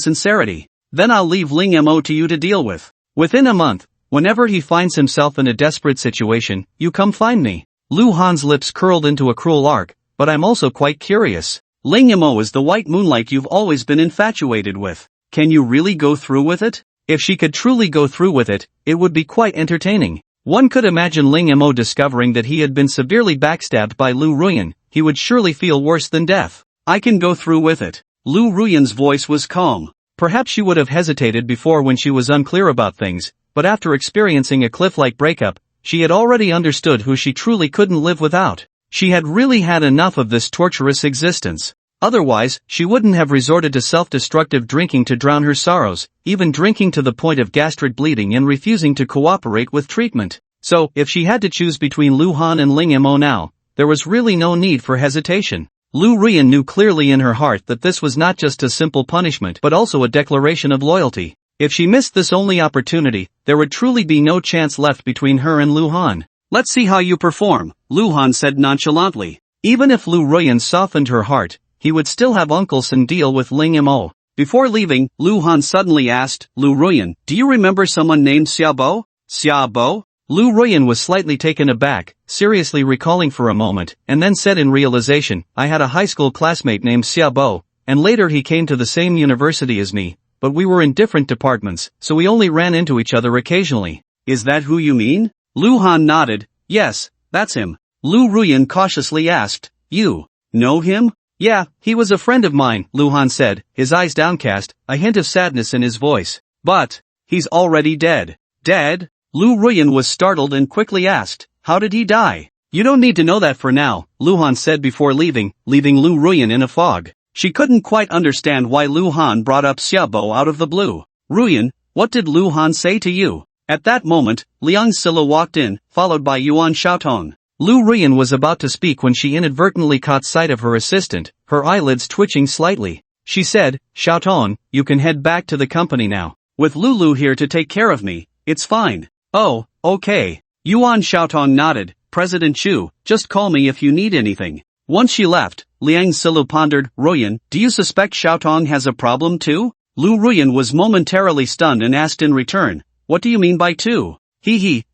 sincerity. Then I'll leave Ling Mo to you to deal with. Within a month, whenever he finds himself in a desperate situation, you come find me. Lu Han's lips curled into a cruel arc, but I'm also quite curious. Ling Mo is the white moonlight you've always been infatuated with. Can you really go through with it? If she could truly go through with it, it would be quite entertaining. One could imagine Ling Mo discovering that he had been severely backstabbed by Lu Ruyan. He would surely feel worse than death. I can go through with it. Lu Ruyan's voice was calm. Perhaps she would have hesitated before when she was unclear about things, but after experiencing a cliff-like breakup, she had already understood who she truly couldn't live without. She had really had enough of this torturous existence. Otherwise, she wouldn't have resorted to self-destructive drinking to drown her sorrows, even drinking to the point of gastric bleeding and refusing to cooperate with treatment. So, if she had to choose between Lu Han and Ling Mo now, there was really no need for hesitation. Lu Ruyan knew clearly in her heart that this was not just a simple punishment but also a declaration of loyalty. If she missed this only opportunity, there would truly be no chance left between her and Lu Han. Let's see how you perform, Lu Han said nonchalantly. Even if Lu Ruyan softened her heart, he would still have Uncle Sen deal with Ling Mo. Before leaving, Lu Han suddenly asked, Lu Ruyan, do you remember someone named Xiaobo? Xiaobo? Lu Ruyan was slightly taken aback, seriously recalling for a moment, and then said in realization, I had a high school classmate named Xiaobo, and later he came to the same university as me, but we were in different departments, so we only ran into each other occasionally. Is that who you mean? Lu Han nodded. Yes, that's him. Lu Ruyan cautiously asked, you know him? Yeah, he was a friend of mine, Lu Han said, his eyes downcast, a hint of sadness in his voice. But he's already dead. Dead? Lu Ruyan was startled and quickly asked, how did he die? You don't need to know that for now, Lu Han said before leaving Lu Ruyan in a fog. She couldn't quite understand why Lu Han brought up Xiaobo out of the blue. Ruyan, what did Lu Han say to you? At that moment, Liang Silo walked in, followed by Yuan Xiaotong. Lu Ruyan was about to speak when she inadvertently caught sight of her assistant, her eyelids twitching slightly. She said, Xiaotong, you can head back to the company now. With Lulu here to take care of me, it's fine. Oh, okay. Yuan Xiaotong nodded. President Chu, just call me if you need anything. Once she left, Liang Silo pondered, Ruyan, do you suspect Xiaotong has a problem too? Lu Ruyan was momentarily stunned and asked in return, what do you mean by two?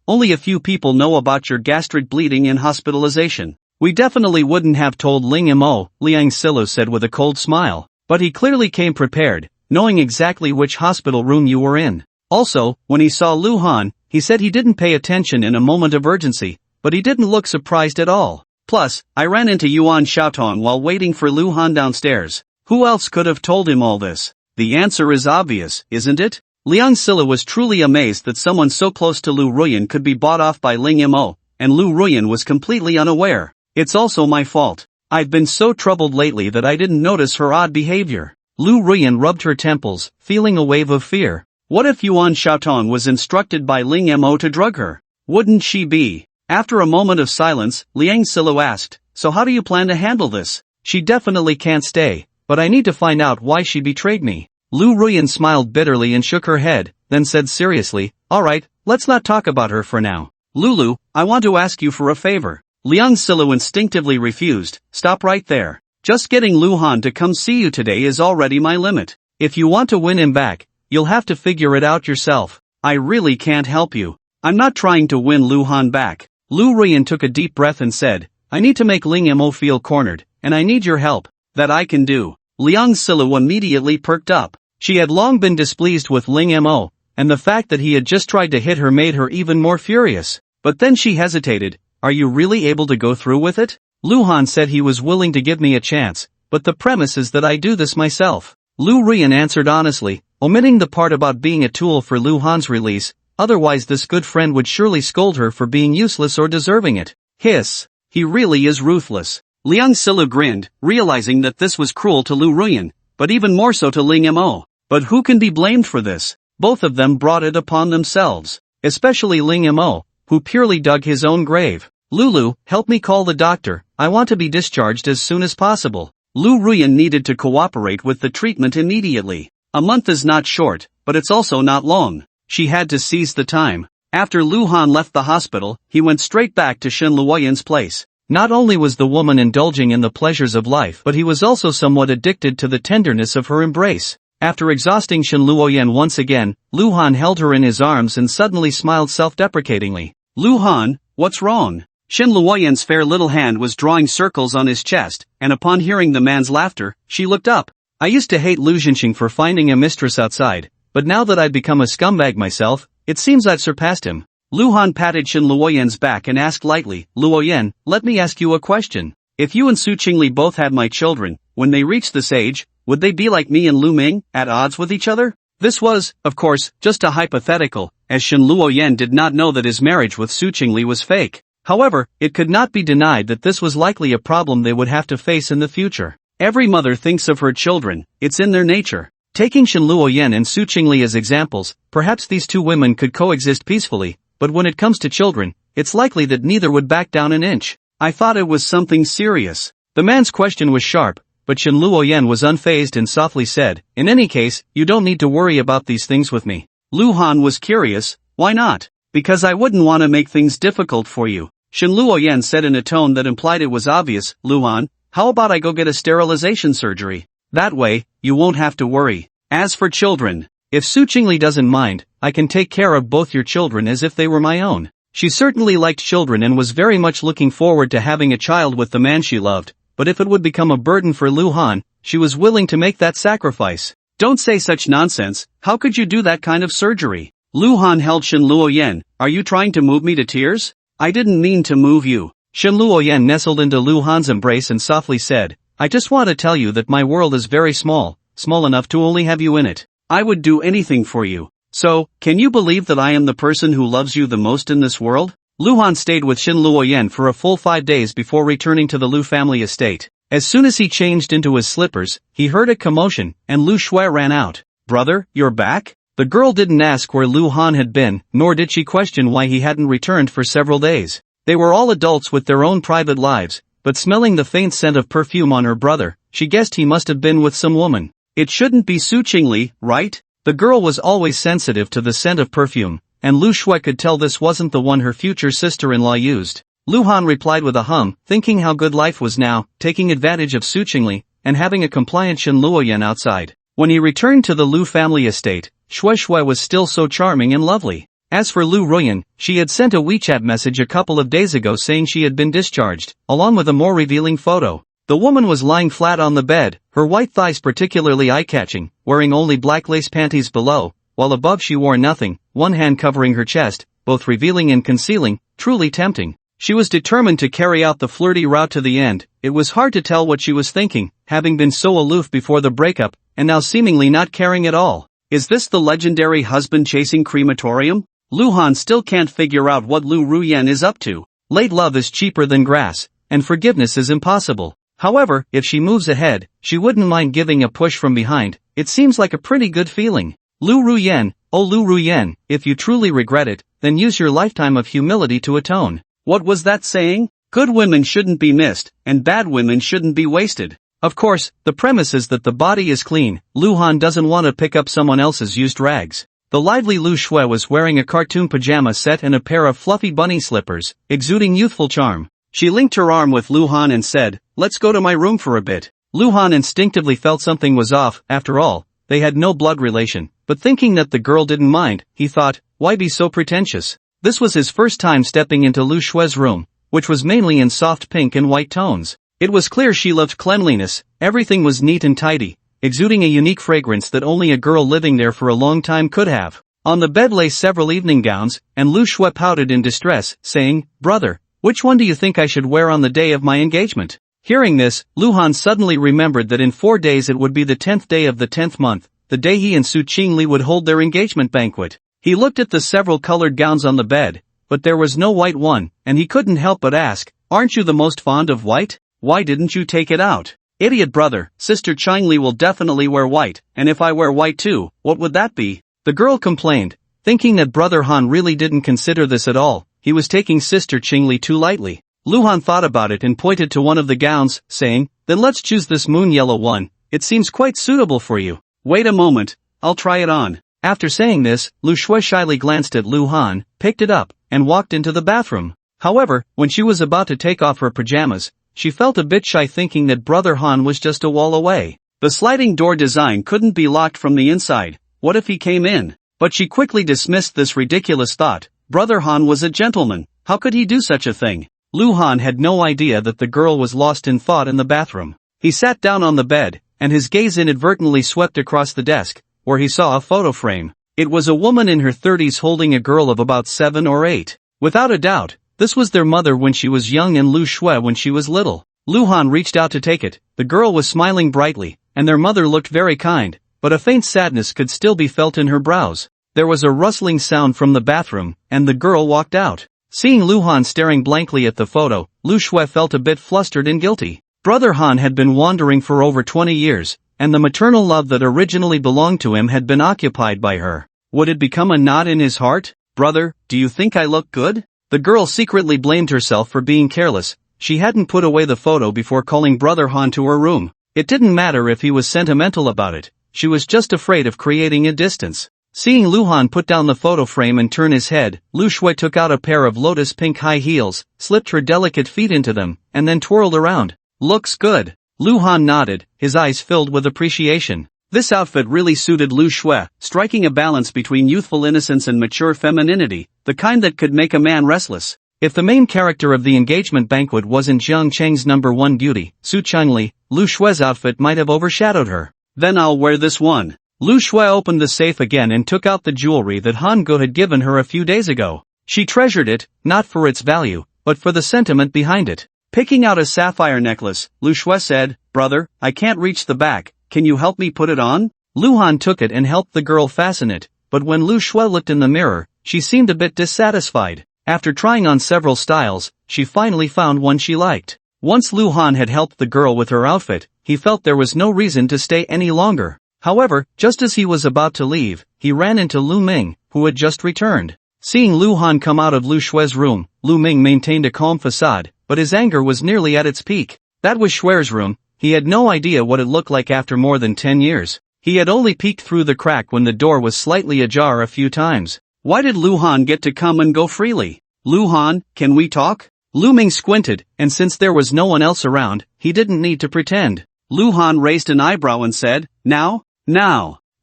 Only a few people know about your gastric bleeding and hospitalization. We definitely wouldn't have told Ling Mo, Liang Silo said with a cold smile. But he clearly came prepared, knowing exactly which hospital room you were in. Also, when he saw Lu Han, he said he didn't pay attention in a moment of urgency, but he didn't look surprised at all. Plus, I ran into Yuan Xiaotong while waiting for Lu Han downstairs. Who else could have told him all this? The answer is obvious, isn't it? Liang Silla was truly amazed that someone so close to Lu Ruyan could be bought off by Ling Mo, and Lu Ruyan was completely unaware. It's also my fault. I've been so troubled lately that I didn't notice her odd behavior. Lu Ruyan rubbed her temples, feeling a wave of fear. What if Yuan Xiaotong was instructed by Ling Mo to drug her? Wouldn't she be? After a moment of silence, Liang Silla asked, so how do you plan to handle this? She definitely can't stay, but I need to find out why she betrayed me. Lu Ruyan smiled bitterly and shook her head, then said seriously, alright, let's not talk about her for now. Lulu, I want to ask you for a favor. Liang Silla instinctively refused. Stop right there. Just getting Lu Han to come see you today is already my limit. If you want to win him back, you'll have to figure it out yourself. I really can't help you. I'm not trying to win Lu Han back. Lu Ruyan took a deep breath and said, I need to make Ling Mo feel cornered, and I need your help. That I can do. Liang Silla immediately perked up. She had long been displeased with Ling Mo, and the fact that he had just tried to hit her made her even more furious. But then she hesitated. Are you really able to go through with it? Lu Han said he was willing to give me a chance, but the premise is that I do this myself. Lu Ruyan answered honestly, omitting the part about being a tool for Lu Han's release, otherwise this good friend would surely scold her for being useless or deserving it. Hiss. He really is ruthless. Liang Silla grinned, realizing that this was cruel to Lu Ruyan, but even more so to Ling Mo. But who can be blamed for this? Both of them brought it upon themselves. Especially Ling Mo, who purely dug his own grave. Lulu, help me call the doctor, I want to be discharged as soon as possible. Lu Ruyan needed to cooperate with the treatment immediately. A month is not short, but it's also not long. She had to seize the time. After Lu Han left the hospital, he went straight back to Shen Luoyan's place. Not only was the woman indulging in the pleasures of life, but he was also somewhat addicted to the tenderness of her embrace. After exhausting Shen Luoyan once again, Lu Han held her in his arms and suddenly smiled self-deprecatingly. Lu Han, what's wrong? Shen Luoyan's fair little hand was drawing circles on his chest, and upon hearing the man's laughter, she looked up. I used to hate Lu Jinxing for finding a mistress outside, but now that I've become a scumbag myself, it seems I've surpassed him. Lu Han patted Shen Luoyan's back and asked lightly, Luoyan, let me ask you a question. If you and Su Chingle both had my children, when they reached this age, would they be like me and Lu Ming, at odds with each other? This was, of course, just a hypothetical, as Shen Luoyan did not know that his marriage with Su Chingle was fake. However, it could not be denied that this was likely a problem they would have to face in the future. Every mother thinks of her children, it's in their nature. Taking Shen Luoyan and Su Chingle as examples, perhaps these two women could coexist peacefully, but when it comes to children, it's likely that neither would back down an inch. I thought it was something serious. The man's question was sharp, but Shen Luoyan was unfazed and softly said, in any case, you don't need to worry about these things with me. Lu Han was curious, why not? Because I wouldn't want to make things difficult for you. Shen Luoyan said in a tone that implied it was obvious, Lu Han, how about I go get a sterilization surgery? That way, you won't have to worry. As for children, if Su Chingle doesn't mind, I can take care of both your children as if they were my own. She certainly liked children and was very much looking forward to having a child with the man she loved, but if it would become a burden for Lu Han, she was willing to make that sacrifice. Don't say such nonsense, how could you do that kind of surgery? Lu Han held Shen Luoyan, are you trying to move me to tears? I didn't mean to move you. Shen Luoyan nestled into Lu Han's embrace and softly said, I just want to tell you that my world is very small, small enough to only have you in it. I would do anything for you. So, can you believe that I am the person who loves you the most in this world? Lu Han stayed with Shen Luoyan for a full 5 days before returning to the Lu family estate. As soon as he changed into his slippers, he heard a commotion, and Lu Shui ran out. Brother, you're back? The girl didn't ask where Lu Han had been, nor did she question why he hadn't returned for several days. They were all adults with their own private lives, but smelling the faint scent of perfume on her brother, she guessed he must have been with some woman. It shouldn't be Su Chingle, right? The girl was always sensitive to the scent of perfume, and Lu Shui could tell this wasn't the one her future sister-in-law used. Lu Han replied with a hum, thinking how good life was now, taking advantage of Su Chingle, and having a compliant Shen Luoyan outside. When he returned to the Lu family estate, Shui Shui was still so charming and lovely. As for Lu Ruyan, she had sent a WeChat message a couple of days ago saying she had been discharged, along with a more revealing photo. The woman was lying flat on the bed, her white thighs particularly eye-catching, wearing only black lace panties below, while above she wore nothing, one hand covering her chest, both revealing and concealing, truly tempting. She was determined to carry out the flirty route to the end. It was hard to tell what she was thinking, having been so aloof before the breakup, and now seemingly not caring at all. Is this the legendary husband-chasing crematorium? Luhan still can't figure out what Lu Ruyan is up to. Late love is cheaper than grass, and forgiveness is impossible. However, if she moves ahead, she wouldn't mind giving a push from behind. It seems like a pretty good feeling. Lu Ruyan, oh Lu Ruyan, if you truly regret it, then use your lifetime of humility to atone. What was that saying? Good women shouldn't be missed, and bad women shouldn't be wasted. Of course, the premise is that the body is clean. Luhan doesn't want to pick up someone else's used rags. The lively Lu Shui was wearing a cartoon pajama set and a pair of fluffy bunny slippers, exuding youthful charm. She linked her arm with Luhan and said, "Let's go to my room for a bit." Luhan instinctively felt something was off. After all, they had no blood relation, but thinking that the girl didn't mind, he thought, why be so pretentious? This was his first time stepping into Lu Shui's room, which was mainly in soft pink and white tones. It was clear she loved cleanliness. Everything was neat and tidy, exuding a unique fragrance that only a girl living there for a long time could have. On the bed lay several evening gowns, and Lu Shui pouted in distress, saying, "Brother, which one do you think I should wear on the day of my engagement?" Hearing this, Luhan suddenly remembered that in 4 days it would be the 10th day of the 10th month, the day he and Su Chingle would hold their engagement banquet. He looked at the several colored gowns on the bed, but there was no white one, and he couldn't help but ask, "Aren't you the most fond of white? Why didn't you take it out?" "Idiot brother, Sister Chingle will definitely wear white, and if I wear white too, what would that be?" The girl complained, thinking that Brother Han really didn't consider this at all. He was taking Sister Chingle too lightly. Luhan thought about it and pointed to one of the gowns, saying, "Then let's choose this moon yellow one. It seems quite suitable for you." "Wait a moment, I'll try it on." After saying this, Lu Shui shyly glanced at Luhan, picked it up, and walked into the bathroom. However, when she was about to take off her pajamas, she felt a bit shy, thinking that Brother Han was just a wall away. The sliding door design couldn't be locked from the inside. What if he came in? But she quickly dismissed this ridiculous thought. Brother Han was a gentleman. How could he do such a thing? Luhan had no idea that the girl was lost in thought in the bathroom. He sat down on the bed, and his gaze inadvertently swept across the desk, where he saw a photo frame. It was a woman in her 30s holding a girl of about 7 or 8. Without a doubt, this was their mother when she was young and Lu Shui when she was little. Luhan reached out to take it. The girl was smiling brightly, and their mother looked very kind, but a faint sadness could still be felt in her brows. There was a rustling sound from the bathroom, and the girl walked out. Seeing Luhan staring blankly at the photo, Lu Shui felt a bit flustered and guilty. Brother Han had been wandering for over 20 years, and the maternal love that originally belonged to him had been occupied by her. Would it become a knot in his heart? "Brother, do you think I look good?" The girl secretly blamed herself for being careless. She hadn't put away the photo before calling Brother Han to her room. It didn't matter if he was sentimental about it. She was just afraid of creating a distance. Seeing Luhan put down the photo frame and turn his head, Lu Shui took out a pair of lotus pink high heels, slipped her delicate feet into them, and then twirled around. "Looks good." Luhan nodded, his eyes filled with appreciation. This outfit really suited Lu Shui, striking a balance between youthful innocence and mature femininity, the kind that could make a man restless. If the main character of the engagement banquet wasn't Jiang Cheng's #1 beauty, Su Chingle, Lu Shui's outfit might have overshadowed her. "Then I'll wear this one." Lu Shui opened the safe again and took out the jewelry that Han Ge had given her a few days ago. She treasured it, not for its value, but for the sentiment behind it. Picking out a sapphire necklace, Lu Shui said, "Brother, I can't reach the back, can you help me put it on?" Luhan took it and helped the girl fasten it, but when Lu Shui looked in the mirror, she seemed a bit dissatisfied. After trying on several styles, she finally found one she liked. Once Luhan had helped the girl with her outfit, he felt there was no reason to stay any longer. However, just as he was about to leave, he ran into Lu Ming, who had just returned. Seeing Luhan come out of Lu Shui's room, Lu Ming maintained a calm facade, but his anger was nearly at its peak. That was Shui's room. He had no idea what it looked like after more than 10 years. He had only peeked through the crack when the door was slightly ajar a few times. Why did Luhan get to come and go freely? "Luhan, can we talk?" Lu Ming squinted, and since there was no one else around, he didn't need to pretend. Luhan raised an eyebrow and said, Now?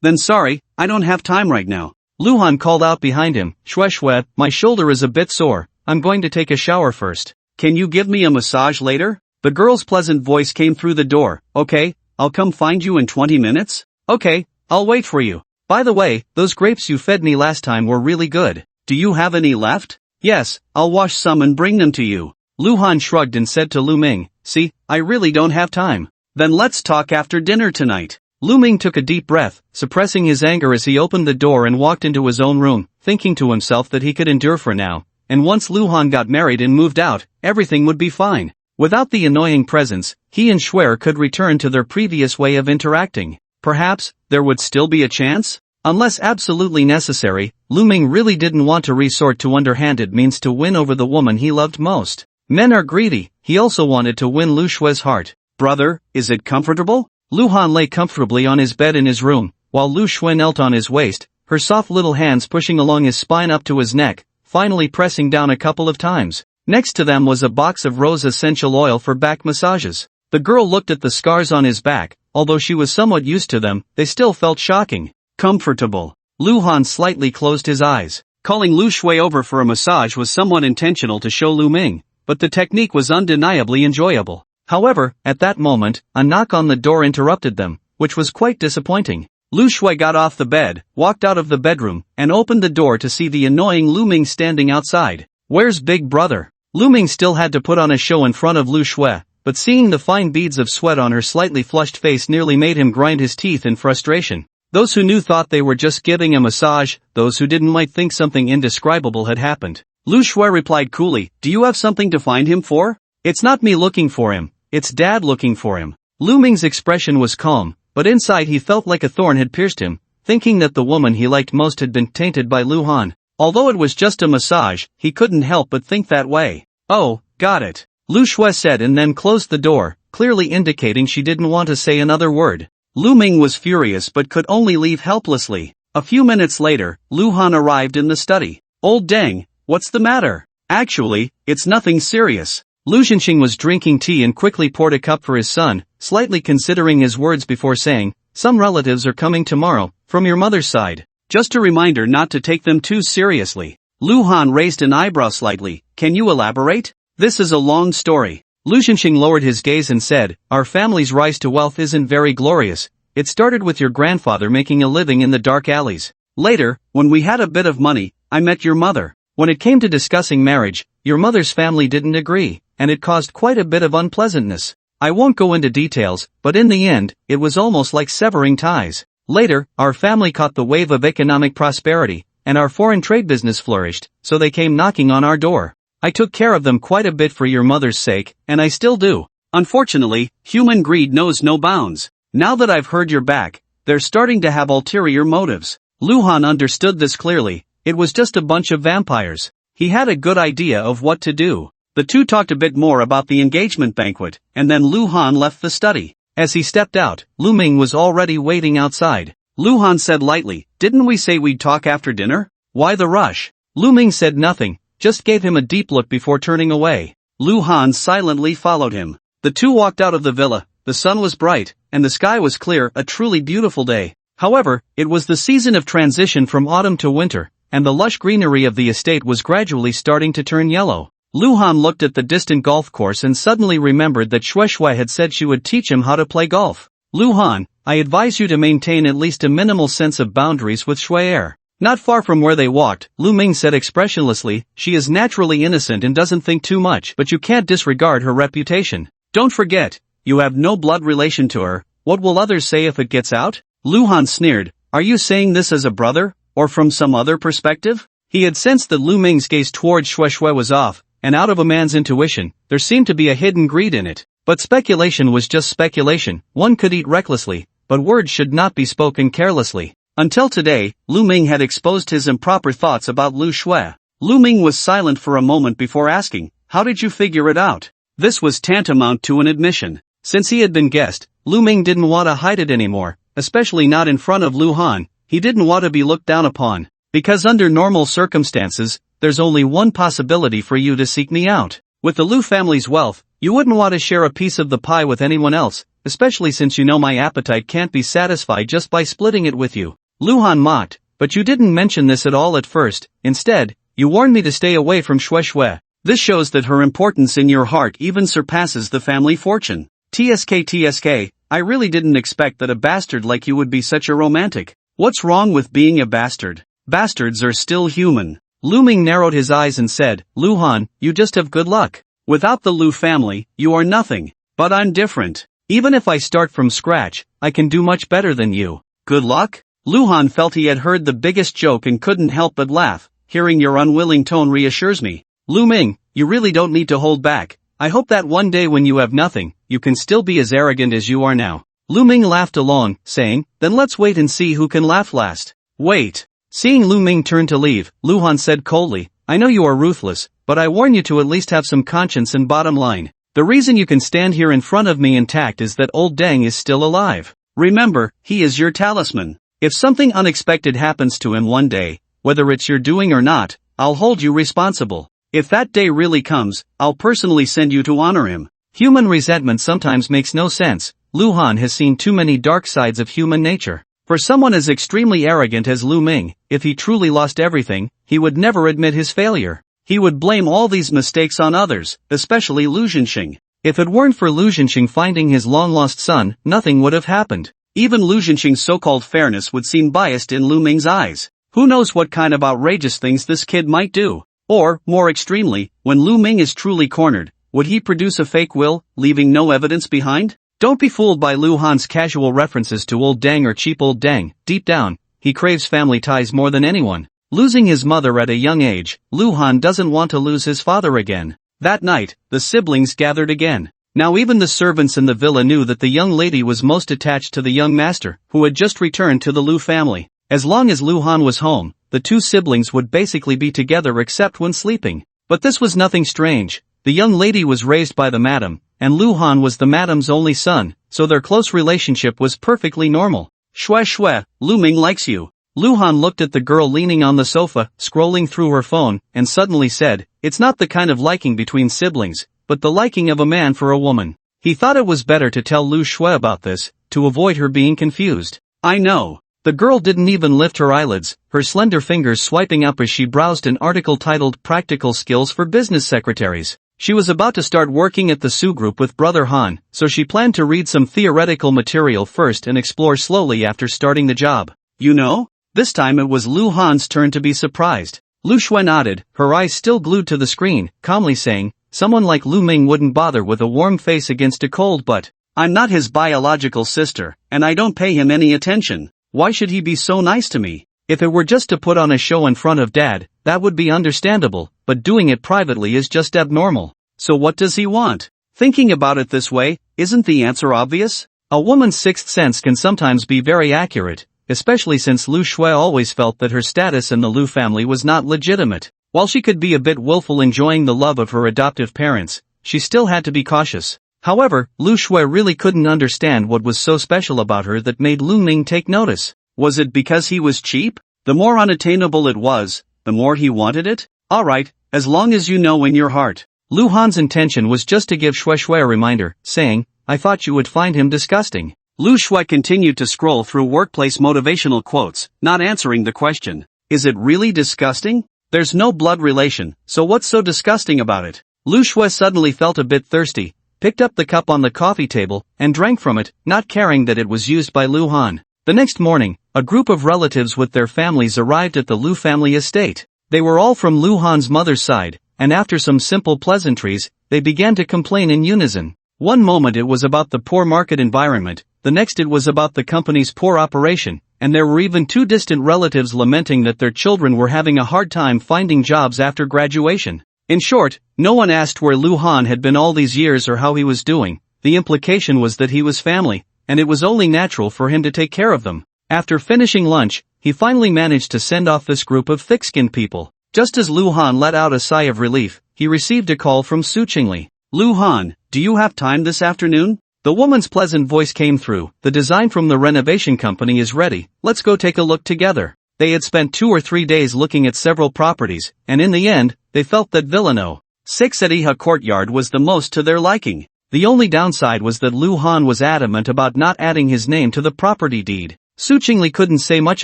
Then sorry, I don't have time right now." Luhan called out behind him, "Shui, my shoulder is a bit sore, I'm going to take a shower first. Can you give me a massage later?" The girl's pleasant voice came through the door. "Okay, I'll come find you in 20 minutes? Okay, I'll wait for you. By the way, those grapes you fed me last time were really good. Do you have any left?" Yes, I'll wash some and bring them to you. Lu Han shrugged and said to Lu Ming, see, I really don't have time. Then let's talk after dinner tonight. Lu Ming took a deep breath, suppressing his anger as he opened the door and walked into his own room, thinking to himself that he could endure for now, and once Lu Han got married and moved out, everything would be fine. Without the annoying presence, he and Shuer could return to their previous way of interacting. Perhaps, there would still be a chance? Unless absolutely necessary, Lu Ming really didn't want to resort to underhanded means to win over the woman he loved most. Men are greedy. He also wanted to win Lu Shue's heart. Brother, is it comfortable? Lu Han lay comfortably on his bed in his room, while Lu Shui knelt on his waist, her soft little hands pushing along his spine up to his neck, finally pressing down a couple of times. Next to them was a box of rose essential oil for back massages. The girl looked at the scars on his back. Although she was somewhat used to them, they still felt shocking. Comfortable. Lu Han slightly closed his eyes. Calling Lu Shui over for a massage was somewhat intentional to show Lu Ming, but the technique was undeniably enjoyable. However, at that moment, a knock on the door interrupted them, which was quite disappointing. Lu Shui got off the bed, walked out of the bedroom, and opened the door to see the annoying Lu Ming standing outside. Where's Big Brother? Lu Ming still had to put on a show in front of Lu Shui, but seeing the fine beads of sweat on her slightly flushed face nearly made him grind his teeth in frustration. Those who knew thought they were just getting a massage, those who didn't might think something indescribable had happened. Lu Shui replied coolly, do you have something to find him for? It's not me looking for him, it's Dad looking for him. Lu Ming's expression was calm, but inside he felt like a thorn had pierced him, thinking that the woman he liked most had been tainted by Lu Han. Although it was just a massage, he couldn't help but think that way. Oh, got it. Lu Shui said and then closed the door, clearly indicating she didn't want to say another word. Lu Ming was furious but could only leave helplessly. A few minutes later, Lu Han arrived in the study. Old dang, what's the matter? Actually, it's nothing serious. Lu Zhenxing was drinking tea and quickly poured a cup for his son, slightly considering his words before saying, some relatives are coming tomorrow, from your mother's side. Just a reminder not to take them too seriously. Lu Han raised an eyebrow slightly, can you elaborate? This is a long story. Lu Zhenxing lowered his gaze and said, our family's rise to wealth isn't very glorious. It started with your grandfather making a living in the dark alleys. Later, when we had a bit of money, I met your mother. When it came to discussing marriage, your mother's family didn't agree, and it caused quite a bit of unpleasantness. I won't go into details, but in the end, it was almost like severing ties. Later, our family caught the wave of economic prosperity, and our foreign trade business flourished, so they came knocking on our door. I took care of them quite a bit for your mother's sake, and I still do. Unfortunately, human greed knows no bounds. Now that I've heard you're back, they're starting to have ulterior motives. Lu Han understood this clearly. It was just a bunch of vampires. He had a good idea of what to do. The two talked a bit more about the engagement banquet, and then Lu Han left the study. As he stepped out, Lu Ming was already waiting outside. Lu Han said lightly, didn't we say we'd talk after dinner? Why the rush? Lu Ming said nothing, just gave him a deep look before turning away. Lu Han silently followed him. The two walked out of the villa. The sun was bright, and the sky was clear, a truly beautiful day. However, it was the season of transition from autumn to winter, and the lush greenery of the estate was gradually starting to turn yellow. Lu Han looked at the distant golf course and suddenly remembered that Shui Shui had said she would teach him how to play golf. Lu Han, I advise you to maintain at least a minimal sense of boundaries with Shui. Not far from where they walked, Lu Ming said expressionlessly, she is naturally innocent and doesn't think too much, but you can't disregard her reputation. Don't forget, you have no blood relation to her. What will others say if it gets out? Lu Han sneered, are you saying this as a brother, or from some other perspective? He had sensed that Lu Ming's gaze towards Shui Shui was off, and out of a man's intuition, there seemed to be a hidden greed in it. But speculation was just speculation. One could eat recklessly, but words should not be spoken carelessly. Until today, Lu Ming had exposed his improper thoughts about Lu Shui. Lu Ming was silent for a moment before asking, how did you figure it out? This was tantamount to an admission. Since he had been guessed, Lu Ming didn't want to hide it anymore, especially not in front of Lu Han. He didn't want to be looked down upon. Because under normal circumstances, there's only one possibility for you to seek me out. With the Lu family's wealth, you wouldn't want to share a piece of the pie with anyone else, especially since you know my appetite can't be satisfied just by splitting it with you. Lu Han mocked, but you didn't mention this at all at first. Instead, you warned me to stay away from Shui Shui. This shows that her importance in your heart even surpasses the family fortune. TSK, I really didn't expect that a bastard like you would be such a romantic. What's wrong with being a bastard? Bastards are still human. Lu Ming narrowed his eyes and said, Luhan, you just have good luck. Without the Lu family, you are nothing. But I'm different. Even if I start from scratch, I can do much better than you. Good luck? Luhan felt he had heard the biggest joke and couldn't help but laugh. Hearing your unwilling tone reassures me. Lu Ming, you really don't need to hold back. I hope that one day when you have nothing, you can still be as arrogant as you are now. Lu Ming laughed along, saying, then let's wait and see who can laugh last. Wait. Seeing Lu Ming turn to leave, Luhan said coldly, I know you are ruthless, but I warn you to at least have some conscience and bottom line. The reason you can stand here in front of me intact is that old Deng is still alive. Remember, he is your talisman. If something unexpected happens to him one day, whether it's your doing or not, I'll hold you responsible. If that day really comes, I'll personally send you to honor him. Human resentment sometimes makes no sense. Luhan has seen too many dark sides of human nature. For someone as extremely arrogant as Lu Ming, if he truly lost everything, he would never admit his failure. He would blame all these mistakes on others, especially Lu Zhenxing. If it weren't for Lu Zhenxing finding his long-lost son, nothing would have happened. Even Lu Zhenxing's so-called fairness would seem biased in Lu Ming's eyes. Who knows what kind of outrageous things this kid might do? Or, more extremely, when Lu Ming is truly cornered, would he produce a fake will, leaving no evidence behind? Don't be fooled by Lu Han's casual references to old Deng or cheap old Deng. Deep down, he craves family ties more than anyone. Losing his mother at a young age, Lu Han doesn't want to lose his father again. That night, the siblings gathered again. Now even the servants in the villa knew that the young lady was most attached to the young master, who had just returned to the Lu family. As long as Lu Han was home, the two siblings would basically be together except when sleeping. But this was nothing strange. The young lady was raised by the madam, and Lu Han was the madam's only son, so their close relationship was perfectly normal. Shue Shue, Lu Ming likes you. Lu Han looked at the girl leaning on the sofa, scrolling through her phone, and suddenly said, it's not the kind of liking between siblings, but the liking of a man for a woman. He thought it was better to tell Lu Shue about this, to avoid her being confused. I know. The girl didn't even lift her eyelids, her slender fingers swiping up as she browsed an article titled Practical Skills for Business Secretaries. She was about to start working at the Su group with Brother Han, so she planned to read some theoretical material first and explore slowly after starting the job. You know? This time it was Lu Han's turn to be surprised. Lu Shue nodded, her eyes still glued to the screen, calmly saying, someone like Lu Ming wouldn't bother with a warm face against a cold butt. I'm not his biological sister, and I don't pay him any attention. Why should he be so nice to me? If it were just to put on a show in front of Dad, that would be understandable, but doing it privately is just abnormal. So what does he want? Thinking about it this way, isn't the answer obvious? A woman's sixth sense can sometimes be very accurate, especially since Lu Shue always felt that her status in the Lu family was not legitimate. While she could be a bit willful enjoying the love of her adoptive parents, she still had to be cautious. However, Lu Shue really couldn't understand what was so special about her that made Lu Ming take notice. Was it because he was cheap? The more unattainable it was, the more he wanted it? Alright, as long as you know in your heart. Lu Han's intention was just to give Shue Shue a reminder, saying, I thought you would find him disgusting. Lu Shue continued to scroll through workplace motivational quotes, not answering the question. Is it really disgusting? There's no blood relation, so what's so disgusting about it? Lu Shue suddenly felt a bit thirsty, picked up the cup on the coffee table, and drank from it, not caring that it was used by Lu Han. The next morning, a group of relatives with their families arrived at the Lu family estate. They were all from Lu Han's mother's side, and after some simple pleasantries, they began to complain in unison. One moment it was about the poor market environment, the next it was about the company's poor operation, and there were even two distant relatives lamenting that their children were having a hard time finding jobs after graduation. In short, no one asked where Lu Han had been all these years or how he was doing. The implication was that he was family, and it was only natural for him to take care of them. After finishing lunch, he finally managed to send off this group of thick-skinned people. Just as Lu Han let out a sigh of relief, he received a call from Su Chingle. Lu Han, do you have time this afternoon? The woman's pleasant voice came through. The design from the renovation company is ready, let's go take a look together. They had spent 2 or 3 days looking at several properties, and in the end, they felt that Villa No. 6 at Iha Courtyard was the most to their liking. The only downside was that Lu Han was adamant about not adding his name to the property deed. Su Chingle couldn't say much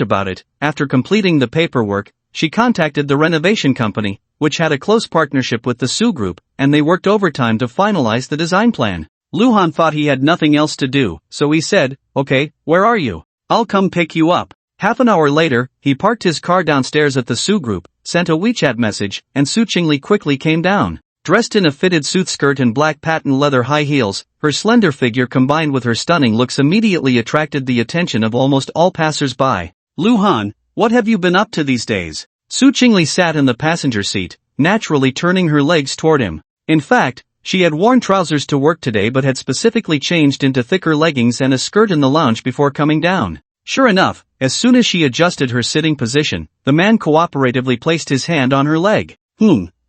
about it. After completing the paperwork, she contacted the renovation company, which had a close partnership with the Su group, and they worked overtime to finalize the design plan. Lu Han thought he had nothing else to do, so he said, okay, where are you? I'll come pick you up. Half an hour later, he parked his car downstairs at the Su group, sent a WeChat message, and Su Chingle quickly came down. Dressed in a fitted suit skirt and black patent leather high heels, her slender figure combined with her stunning looks immediately attracted the attention of almost all passers-by. Luhan, what have you been up to these days? Su Chingle sat in the passenger seat, naturally turning her legs toward him. In fact, she had worn trousers to work today but had specifically changed into thicker leggings and a skirt in the lounge before coming down. Sure enough, as soon as she adjusted her sitting position, the man cooperatively placed his hand on her leg.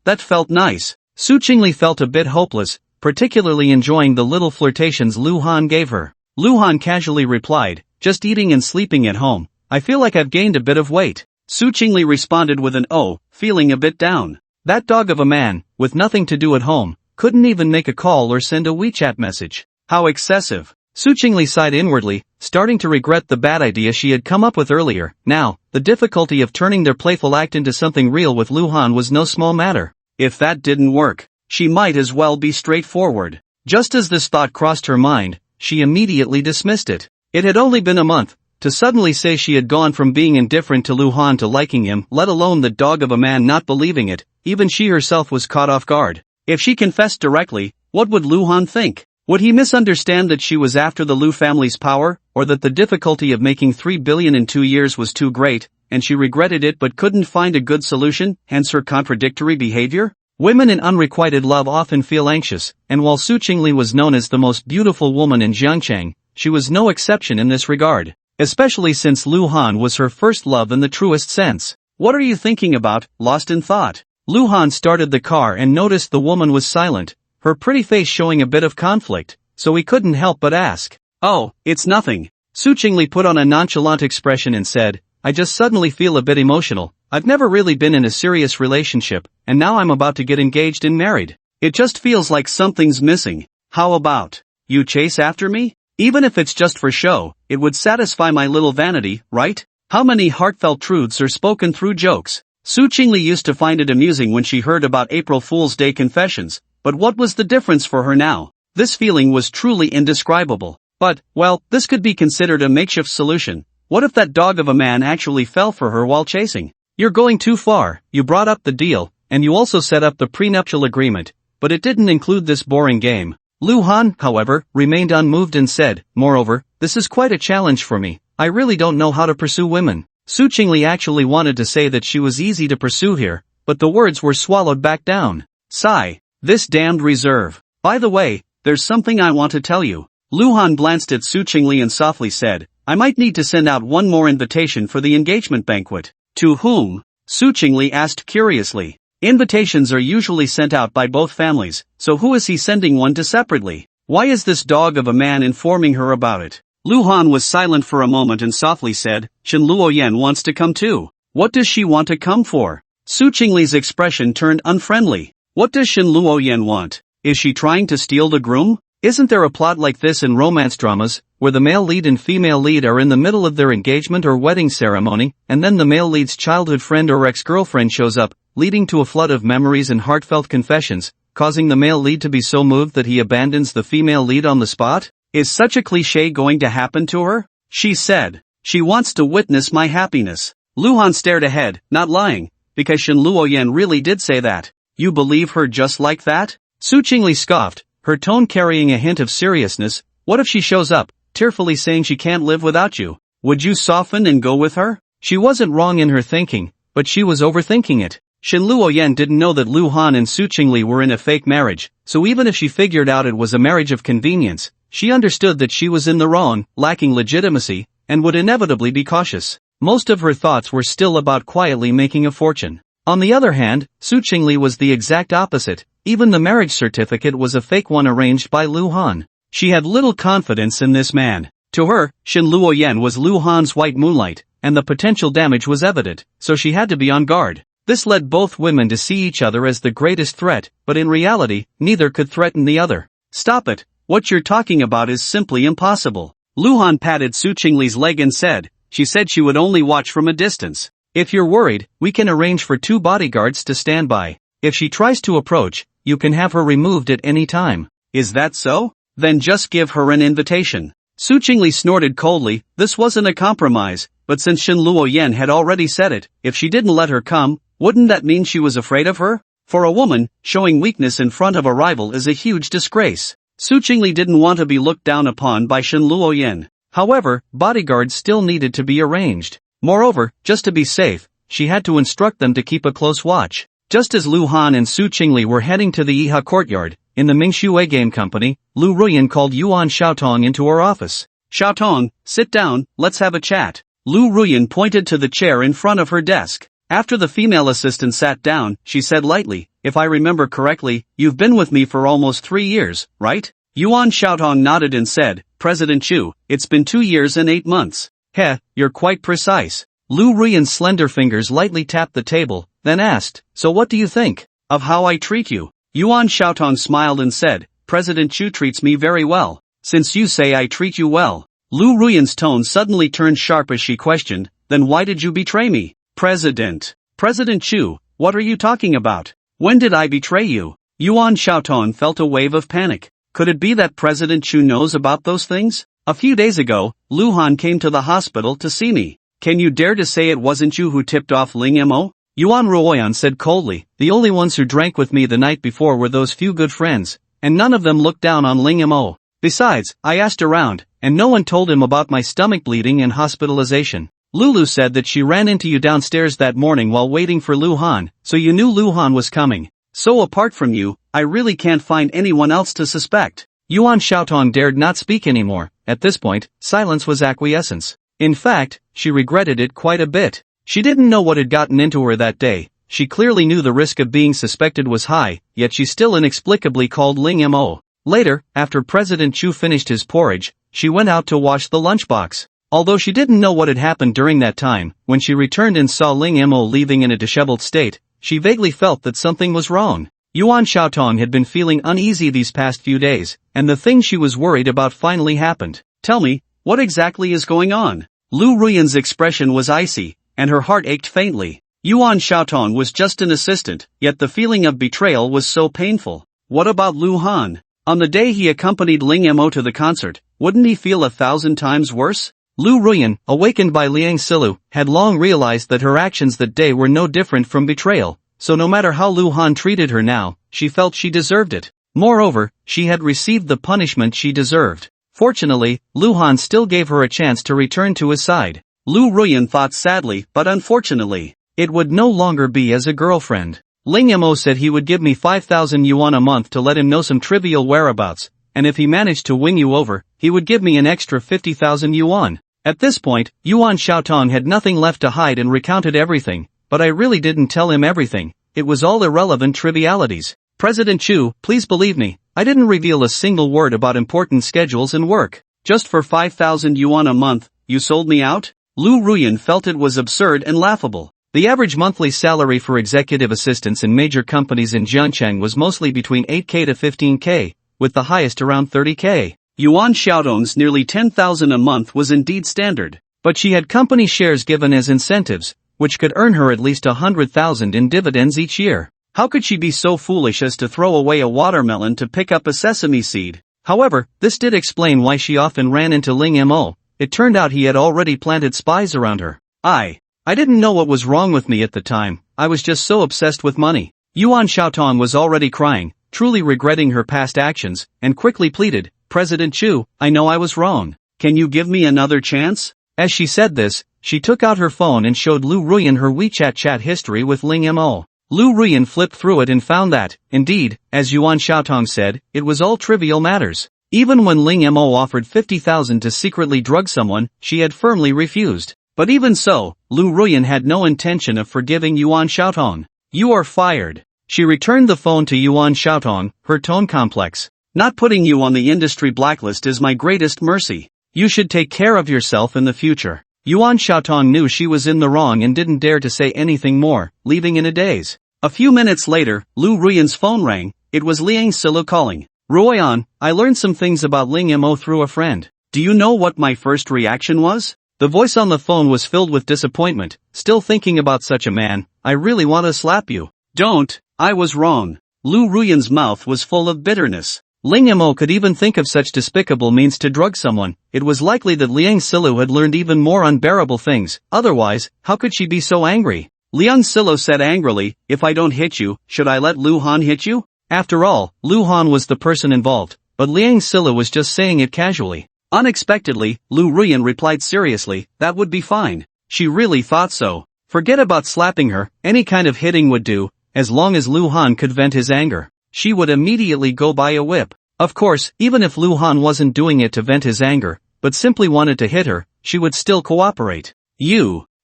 That felt nice. Su Chingle felt a bit hopeless, particularly enjoying the little flirtations Luhan gave her. Luhan casually replied, just eating and sleeping at home. I feel like I've gained a bit of weight. Su Chingle responded with an oh, feeling a bit down. That dog of a man, with nothing to do at home, couldn't even make a call or send a WeChat message. How excessive. Su Chingle sighed inwardly, starting to regret the bad idea she had come up with earlier. Now, the difficulty of turning their playful act into something real with Luhan was no small matter. If that didn't work, she might as well be straightforward. Just as this thought crossed her mind, she immediately dismissed it. It had only been a month. To suddenly say she had gone from being indifferent to Luhan to liking him, let alone the dog of a man not believing it, even she herself was caught off guard. If she confessed directly, what would Luhan think? Would he misunderstand that she was after the Lu family's power, or that the difficulty of making 3 billion in 2 years was too great, and she regretted it but couldn't find a good solution, hence her contradictory behavior? Women in unrequited love often feel anxious, and while Su Chingle was known as the most beautiful woman in Jiangcheng, she was no exception in this regard. Especially since Luhan was her first love in the truest sense. What are you thinking about, lost in thought? Luhan started the car and noticed the woman was silent, her pretty face showing a bit of conflict, so he couldn't help but ask. Oh, it's nothing. Su Chingle put on a nonchalant expression and said, I just suddenly feel a bit emotional. I've never really been in a serious relationship, and now I'm about to get engaged and married. It just feels like something's missing. How about you chase after me? Even if it's just for show, it would satisfy my little vanity, right? How many heartfelt truths are spoken through jokes? Su Chingle used to find it amusing when she heard about April Fool's Day confessions, but what was the difference for her now? This feeling was truly indescribable. But, well, this could be considered a makeshift solution. What if that dog of a man actually fell for her while chasing? You're going too far. You brought up the deal, and you also set up the prenuptial agreement, but it didn't include this boring game. Luhan, however, remained unmoved and said, moreover, this is quite a challenge for me. I really don't know how to pursue women. Su Chingle actually wanted to say that she was easy to pursue here, but the words were swallowed back down. Sigh. This damned reserve. By the way, there's something I want to tell you. Luhan glanced at Su Chingle and softly said, I might need to send out one more invitation for the engagement banquet. To whom? Su Chingle asked curiously. Invitations are usually sent out by both families, so who is he sending one to separately? Why is this dog of a man informing her about it? Luhan was silent for a moment and softly said, Shen Luoyan wants to come too. What does she want to come for? Su Chingle's expression turned unfriendly. What does Shen Luoyan want? Is she trying to steal the groom? Isn't there a plot like this in romance dramas, where the male lead and female lead are in the middle of their engagement or wedding ceremony, and then the male lead's childhood friend or ex-girlfriend shows up, leading to a flood of memories and heartfelt confessions, causing the male lead to be so moved that he abandons the female lead on the spot? Is such a cliché going to happen to her? She said. She wants to witness my happiness. Luhan stared ahead, not lying, because Shen Luoyan really did say that. You believe her just like that? Su Chingle scoffed, her tone carrying a hint of seriousness. What if she shows up, tearfully saying she can't live without you? Would you soften and go with her? She wasn't wrong in her thinking, but she was overthinking it. Shen Luoyan didn't know that Luhan and Su Chingle were in a fake marriage, so even if she figured out it was a marriage of convenience, she understood that she was in the wrong, lacking legitimacy, and would inevitably be cautious. Most of her thoughts were still about quietly making a fortune. On the other hand, Su Chingle was the exact opposite. Even the marriage certificate was a fake one arranged by Luhan. She had little confidence in this man. To her, Shen Luoyan was Luhan's white moonlight, and the potential damage was evident, so she had to be on guard. This led both women to see each other as the greatest threat, but in reality, neither could threaten the other. Stop it. What you're talking about is simply impossible. Luhan patted Su Chingle's leg and said, she said she would only watch from a distance. If you're worried, we can arrange for 2 bodyguards to stand by. If she tries to approach, you can have her removed at any time. Is that so? Then just give her an invitation. Su Chingle snorted coldly. This wasn't a compromise, but since Shen Luoyan had already said it, if she didn't let her come, Wouldn't that mean she was afraid of her? For a woman, showing weakness in front of a rival is a huge disgrace. Su Chingle didn't want to be looked down upon by Shen Luoyan. However, bodyguards still needed to be arranged. Moreover, just to be safe, she had to instruct them to keep a close watch. Just as Lu Han and Su Chingle were heading to the Iha courtyard, in the Mingshui Game Company, Lu Ruyan called Yuan Xiaotong into her office. Xiaotong, sit down, let's have a chat. Lu Ruyan pointed to the chair in front of her desk. After the female assistant sat down, she said lightly, if I remember correctly, you've been with me for almost 3 years, right? Yuan Xiaotong nodded and said, President Chu, it's been 2 years and 8 months. Heh, you're quite precise. Lu Ruyan's slender fingers lightly tapped the table, then asked, so what do you think of how I treat you? Yuan Xiaotong smiled and said, President Chu treats me very well. Since you say I treat you well. Lu Ruyan's tone suddenly turned sharp as she questioned, then why did you betray me? President Chu, what are you talking about? When did I betray you? Yuan Xiaotong felt a wave of panic. Could it be that President Chu knows about those things? A few days ago, Lu Han came to the hospital to see me. Can you dare to say it wasn't you who tipped off Ling Mo? Yuan Ruoyan said coldly, the only ones who drank with me the night before were those few good friends, and none of them looked down on Ling Mo. Besides, I asked around, and no one told him about my stomach bleeding and hospitalization. Lulu said that she ran into you downstairs that morning while waiting for Lu Han, so you knew Lu Han was coming. So apart from you, I really can't find anyone else to suspect. Yuan Xiaotong dared not speak anymore. At this point, silence was acquiescence. In fact, she regretted it quite a bit. She didn't know what had gotten into her that day. She clearly knew the risk of being suspected was high, yet she still inexplicably called Ling Mo. Later, after President Chu finished his porridge, she went out to wash the lunchbox. Although she didn't know what had happened during that time, when she returned and saw Ling Mo leaving in a disheveled state, she vaguely felt that something was wrong. Yuan Xiaotong had been feeling uneasy these past few days, and the thing she was worried about finally happened. Tell me, what exactly is going on? Lu Ruyan's expression was icy, and her heart ached faintly. Yuan Xiaotong was just an assistant, yet the feeling of betrayal was so painful. What about Lu Han? On the day he accompanied Ling Mo to the concert, wouldn't he feel 1,000 times worse? Lu Ruyan, awakened by Liang Silu, had long realized that her actions that day were no different from betrayal, so no matter how Lu Han treated her now, she felt she deserved it. Moreover, she had received the punishment she deserved. Fortunately, Lu Han still gave her a chance to return to his side. Lu Ruyan thought sadly, but unfortunately, it would no longer be as a girlfriend. Ling Mo said he would give me 5,000 yuan a month to let him know some trivial whereabouts, and if he managed to win you over, he would give me an extra 50,000 yuan. At this point, Yuan Xiaotong had nothing left to hide and recounted everything, but I really didn't tell him everything. It was all irrelevant trivialities. President Chu, please believe me, I didn't reveal a single word about important schedules and work. Just for 5,000 yuan a month, you sold me out? Lu Ruyan felt it was absurd and laughable. The average monthly salary for executive assistants in major companies in Jiancheng was mostly between 8k to 15k, with the highest around 30k. Yuan Xiaotong's nearly 10,000 a month was indeed standard, but she had company shares given as incentives, which could earn her at least 100,000 in dividends each year. How could she be so foolish as to throw away a watermelon to pick up a sesame seed? However, this did explain why she often ran into Ling Mo. It turned out he had already planted spies around her. I didn't know what was wrong with me at the time. I was just so obsessed with money. Yuan Xiaotong was already crying, truly regretting her past actions, and quickly pleaded, President Chu, I know I was wrong. Can you give me another chance? As she said this, she took out her phone and showed Lu Ruyan her WeChat chat history with Ling Mo. Lu Ruyan flipped through it and found that, indeed, as Yuan Xiaotong said, it was all trivial matters. Even when Ling Mo offered 50,000 to secretly drug someone, she had firmly refused. But even so, Lu Ruyan had no intention of forgiving Yuan Xiaotong. You are fired. She returned the phone to Yuan Xiaotong, her tone complex. Not putting you on the industry blacklist is my greatest mercy. You should take care of yourself in the future. Yuan Xiaotong knew she was in the wrong and didn't dare to say anything more, leaving in a daze. A few minutes later, Lu Ruyan's phone rang. It was Liang Silu calling. Ruan, I learned some things about Ling Mo through a friend. Do you know what my first reaction was? The voice on the phone was filled with disappointment. Still thinking about such a man, I really want to slap you. Don't, I was wrong. Lu Ruyan's mouth was full of bitterness. Ling Mo could even think of such despicable means to drug someone. It was likely that Liang Silu had learned even more unbearable things, otherwise, how could she be so angry? Liang Silo said angrily, if I don't hit you, should I let Lu Han hit you? After all, Lu Han was the person involved, but Liang Silo was just saying it casually. Unexpectedly, Lu Ruan replied seriously, that would be fine. She really thought so. Forget about slapping her, any kind of hitting would do, as long as Lu Han could vent his anger. She would immediately go buy a whip. Of course, even if Lu Han wasn't doing it to vent his anger, but simply wanted to hit her, she would still cooperate.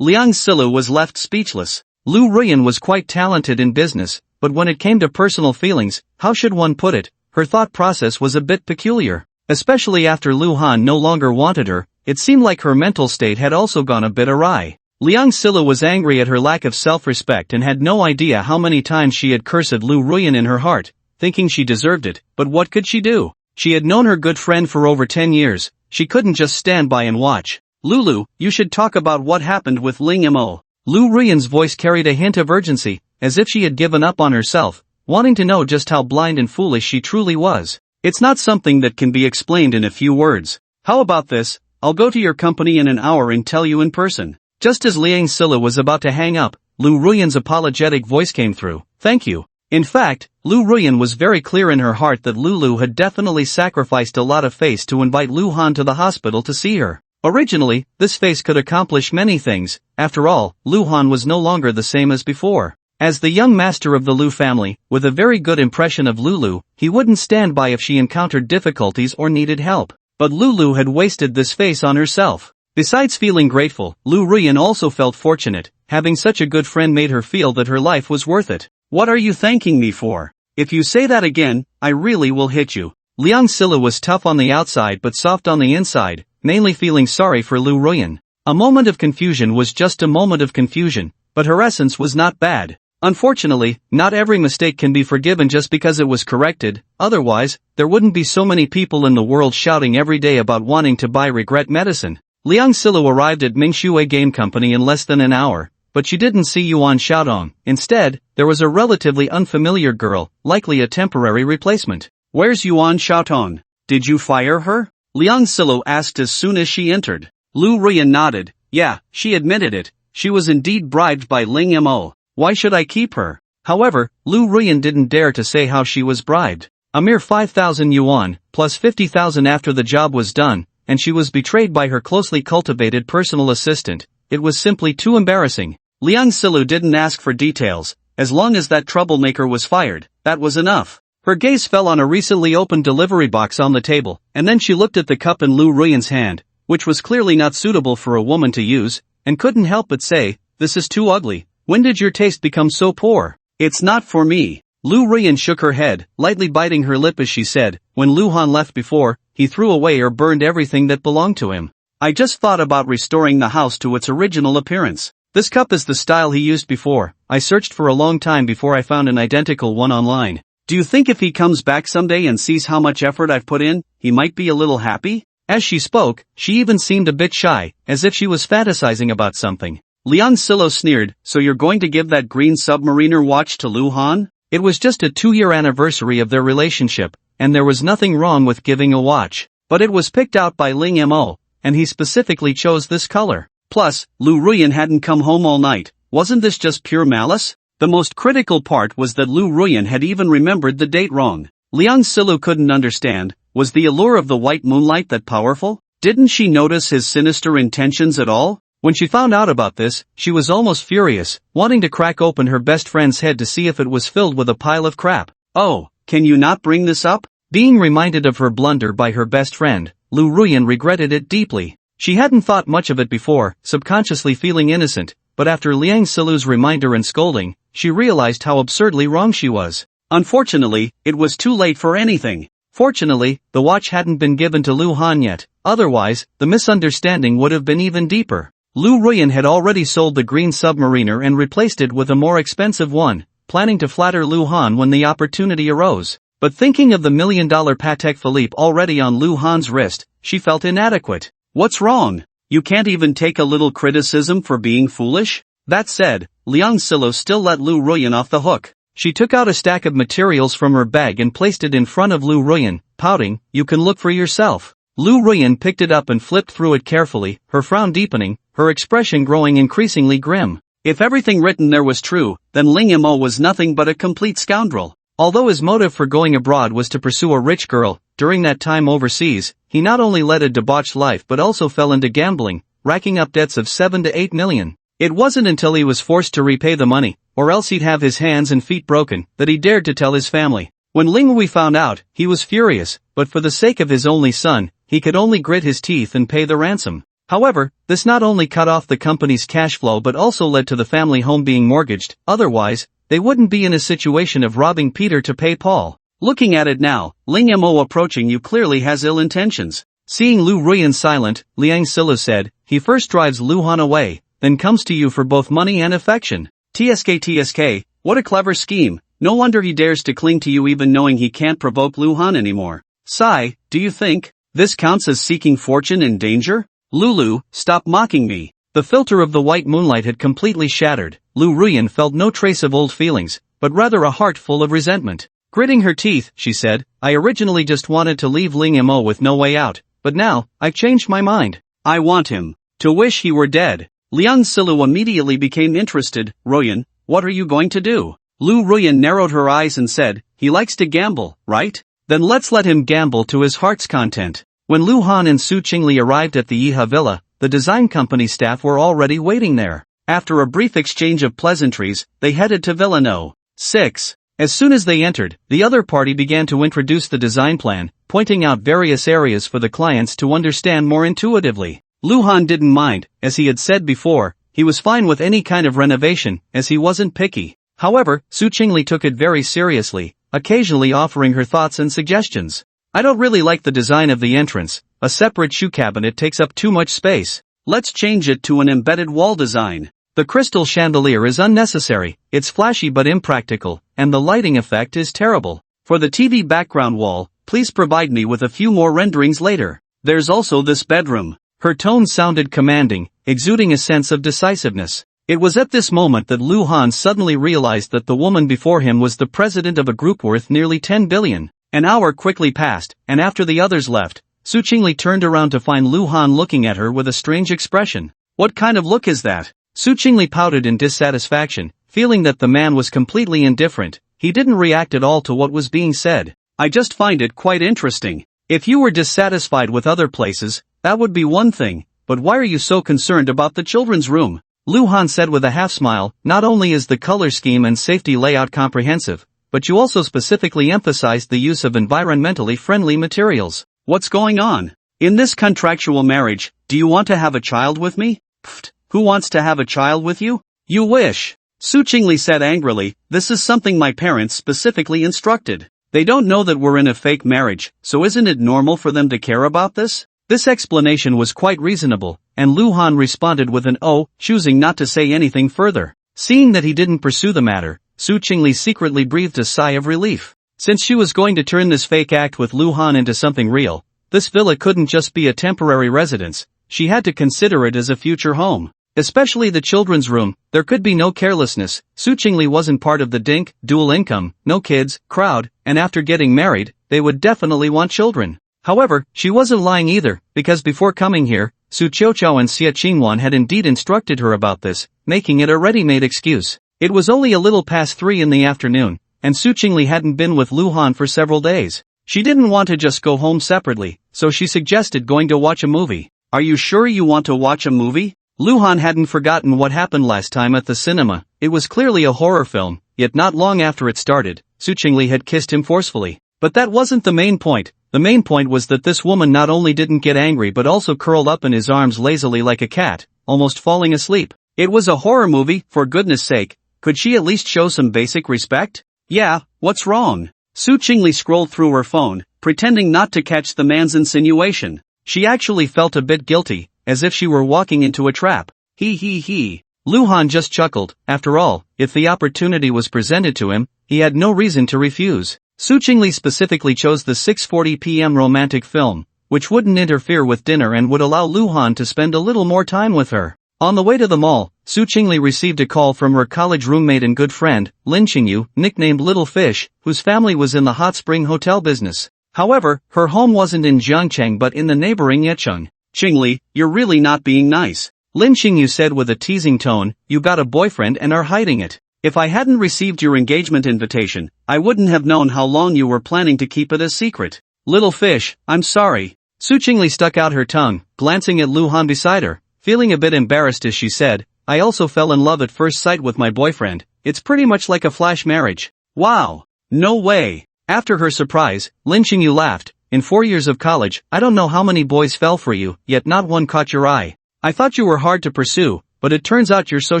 Liang Silo was left speechless. Lu Ruan was quite talented in business, but when it came to personal feelings, how should one put it, her thought process was a bit peculiar. Especially after Lu Han no longer wanted her, it seemed like her mental state had also gone a bit awry. Liang Silo was angry at her lack of self-respect and had no idea how many times she had cursed Lu Ruan in her heart, thinking she deserved it, but what could she do? She had known her good friend for over 10 years, she couldn't just stand by and watch. Lulu, you should talk about what happened with Ling Mo. Lu Ruan's voice carried a hint of urgency, as if she had given up on herself, wanting to know just how blind and foolish she truly was. It's not something that can be explained in a few words. How about this, I'll go to your company in an hour and tell you in person. Just as Liang Silo was about to hang up, Lu Ruan's apologetic voice came through. Thank you. In fact, Lu Ruan was very clear in her heart that Lulu had definitely sacrificed a lot of face to invite Lu Han to the hospital to see her. Originally, this face could accomplish many things. After all, Lu Han was no longer the same as before. As the young master of the Lu family, with a very good impression of Lulu, he wouldn't stand by if she encountered difficulties or needed help. But Lulu had wasted this face on herself. Besides feeling grateful, Lu Ruan also felt fortunate. Having such a good friend made her feel that her life was worth it. What are you thanking me for? If you say that again, I really will hit you. Liang Silo was tough on the outside but soft on the inside, mainly feeling sorry for Lu Ruan. A moment of confusion was just a moment of confusion, but her essence was not bad. Unfortunately, not every mistake can be forgiven just because it was corrected, otherwise, there wouldn't be so many people in the world shouting every day about wanting to buy regret medicine. Liang Silo arrived at Mingxue Game Company in less than an hour, but she didn't see Yuan Xiaodong. Instead, there was a relatively unfamiliar girl, likely a temporary replacement. Where's Yuan Xiaodong? Did you fire her? Liang Silo asked as soon as she entered. Lu Ruan nodded. Yeah, she admitted it. She was indeed bribed by Ling Mo. Why should I keep her? However, Lu Ruan didn't dare to say how she was bribed. A mere 5,000 yuan, plus 50,000 after the job was done, and she was betrayed by her closely cultivated personal assistant. It was simply too embarrassing. Liang Silo didn't ask for details. As long as that troublemaker was fired, that was enough. Her gaze fell on a recently opened delivery box on the table, and then she looked at the cup in Lu Ruan's hand, which was clearly not suitable for a woman to use, and couldn't help but say, this is too ugly. When did your taste become so poor? It's not for me. Lu Ruan shook her head, lightly biting her lip as she said, when Lu Han left before, he threw away or burned everything that belonged to him. I just thought about restoring the house to its original appearance. This cup is the style he used before. I searched for a long time before I found an identical one online. Do you think if he comes back someday and sees how much effort I've put in, he might be a little happy? As she spoke, she even seemed a bit shy, as if she was fantasizing about something. Liang Silo sneered, so you're going to give that green submariner watch to Lu Han? It was just a 2-year anniversary of their relationship, and there was nothing wrong with giving a watch. But it was picked out by Ling Mo, and he specifically chose this color. Plus, Lu Ruan hadn't come home all night. Wasn't this just pure malice? The most critical part was that Lu Ruan had even remembered the date wrong. Liang Silo couldn't understand, was the allure of the white moonlight that powerful? Didn't she notice his sinister intentions at all? When she found out about this, she was almost furious, wanting to crack open her best friend's head to see if it was filled with a pile of crap. Oh, can you not bring this up? Being reminded of her blunder by her best friend, Lu Ruan regretted it deeply. She hadn't thought much of it before, subconsciously feeling innocent, but after Liang Silu's reminder and scolding, she realized how absurdly wrong she was. Unfortunately, it was too late for anything. Fortunately, the watch hadn't been given to Lu Han yet, otherwise, the misunderstanding would have been even deeper. Lu Ruan had already sold the green submariner and replaced it with a more expensive one, planning to flatter Lu Han when the opportunity arose. But thinking of the $1 million Patek Philippe already on Lu Han's wrist, she felt inadequate. What's wrong? You can't even take a little criticism for being foolish? That said, Liang Silo still let Lu Ruan off the hook. She took out a stack of materials from her bag and placed it in front of Lu Ruan, pouting, you can look for yourself. Lu Ruan picked it up and flipped through it carefully, her frown deepening, her expression growing increasingly grim. If everything written there was true, then Ling Mo was nothing but a complete scoundrel. Although his motive for going abroad was to pursue a rich girl, during that time overseas, he not only led a debauched life but also fell into gambling, racking up debts of 7 to 8 million. It wasn't until he was forced to repay the money, or else he'd have his hands and feet broken, that he dared to tell his family. When Ling Wei found out, he was furious, but for the sake of his only son, he could only grit his teeth and pay the ransom. However, this not only cut off the company's cash flow but also led to the family home being mortgaged, otherwise, they wouldn't be in a situation of robbing Peter to pay Paul. Looking at it now, Ling Mo approaching you clearly has ill intentions. Seeing Lu Ruan silent, Liang Silu said, he first drives Lu Han away, then comes to you for both money and affection. TSK, what a clever scheme, no wonder he dares to cling to you even knowing he can't provoke Lu Han anymore. Sai, do you think this counts as seeking fortune in danger? Lulu, stop mocking me. The filter of the white moonlight had completely shattered. Lu Ruan felt no trace of old feelings, but rather a heart full of resentment. Gritting her teeth, she said, I originally just wanted to leave Ling Mo with no way out, but now, I've changed my mind. I want him to wish he were dead. Liang Silu immediately became interested. Ruan, what are you going to do? Lu Ruan narrowed her eyes and said, he likes to gamble, right? Then let's let him gamble to his heart's content. When Lu Han and Su Chingle arrived at the Yiha villa, the design company staff were already waiting there. After a brief exchange of pleasantries, they headed to Villa No. 6. As soon as they entered, the other party began to introduce the design plan, pointing out various areas for the clients to understand more intuitively. Lu Han didn't mind, as he had said before, he was fine with any kind of renovation, as he wasn't picky. However, Su Chingle took it very seriously, occasionally offering her thoughts and suggestions. I don't really like the design of the entrance, a separate shoe cabinet takes up too much space. Let's change it to an embedded wall design. The crystal chandelier is unnecessary, it's flashy but impractical, and the lighting effect is terrible. For the TV background wall, please provide me with a few more renderings later. There's also this bedroom. Her tone sounded commanding, exuding a sense of decisiveness. It was at this moment that Lu Han suddenly realized that the woman before him was the president of a group worth nearly 10 billion. An hour quickly passed, and after the others left, Su Chingle turned around to find Lu Han looking at her with a strange expression. What kind of look is that? Su Chingle pouted in dissatisfaction, feeling that the man was completely indifferent. He didn't react at all to what was being said. I just find it quite interesting. If you were dissatisfied with other places, that would be one thing, but why are you so concerned about the children's room? Lu Han said with a half smile, not only is the color scheme and safety layout comprehensive, but you also specifically emphasized the use of environmentally friendly materials. What's going on? In this contractual marriage, do you want to have a child with me? Pfft, who wants to have a child with you? You wish. Su Chingle said angrily, this is something my parents specifically instructed. They don't know that we're in a fake marriage, so isn't it normal for them to care about this? This explanation was quite reasonable, and Lu Han responded with an "oh," choosing not to say anything further. Seeing that he didn't pursue the matter, Su Chingle secretly breathed a sigh of relief. Since she was going to turn this fake act with Lu Han into something real, this villa couldn't just be a temporary residence, she had to consider it as a future home. Especially the children's room, there could be no carelessness. Su Chingle wasn't part of the dink, dual income, no kids, crowd, and after getting married, they would definitely want children. However, she wasn't lying either, because before coming here, Su Qiuqiao and Xia Qingwan had indeed instructed her about this, making it a ready-made excuse. It was only a little past 3 in the afternoon, and Su Chingle hadn't been with Lu Han for several days. She didn't want to just go home separately, so she suggested going to watch a movie. Are you sure you want to watch a movie? Lu Han hadn't forgotten what happened last time at the cinema. It was clearly a horror film, yet not long after it started, Su Chingle had kissed him forcefully. But that wasn't the main point. The main point was that this woman not only didn't get angry but also curled up in his arms lazily like a cat, almost falling asleep. It was a horror movie, for goodness sake. Could she at least show some basic respect? Yeah, what's wrong? Su Chingle scrolled through her phone, pretending not to catch the man's insinuation. She actually felt a bit guilty, as if she were walking into a trap. He. Lu Han just chuckled. After all, if the opportunity was presented to him, he had no reason to refuse. Su Chingle specifically chose the 6:40 p.m. romantic film, which wouldn't interfere with dinner and would allow Lu Han to spend a little more time with her. On the way to the mall, Su Chingle received a call from her college roommate and good friend, Lin Qingyu, nicknamed Little Fish, whose family was in the hot spring hotel business. However, her home wasn't in Jiangcheng but in the neighboring Yecheng. Chingle, you're really not being nice. Lin Xingyu said with a teasing tone, you got a boyfriend and are hiding it. If I hadn't received your engagement invitation, I wouldn't have known how long you were planning to keep it a secret. Little fish, I'm sorry. Su Chingle stuck out her tongue, glancing at Lu Han beside her, feeling a bit embarrassed as she said, I also fell in love at first sight with my boyfriend. It's pretty much like a flash marriage. Wow. No way. After her surprise, Lin Xingyu laughed. In 4 years of college, I don't know how many boys fell for you, yet not one caught your eye. I thought you were hard to pursue, but it turns out you're so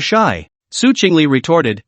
shy. Su Chingle retorted,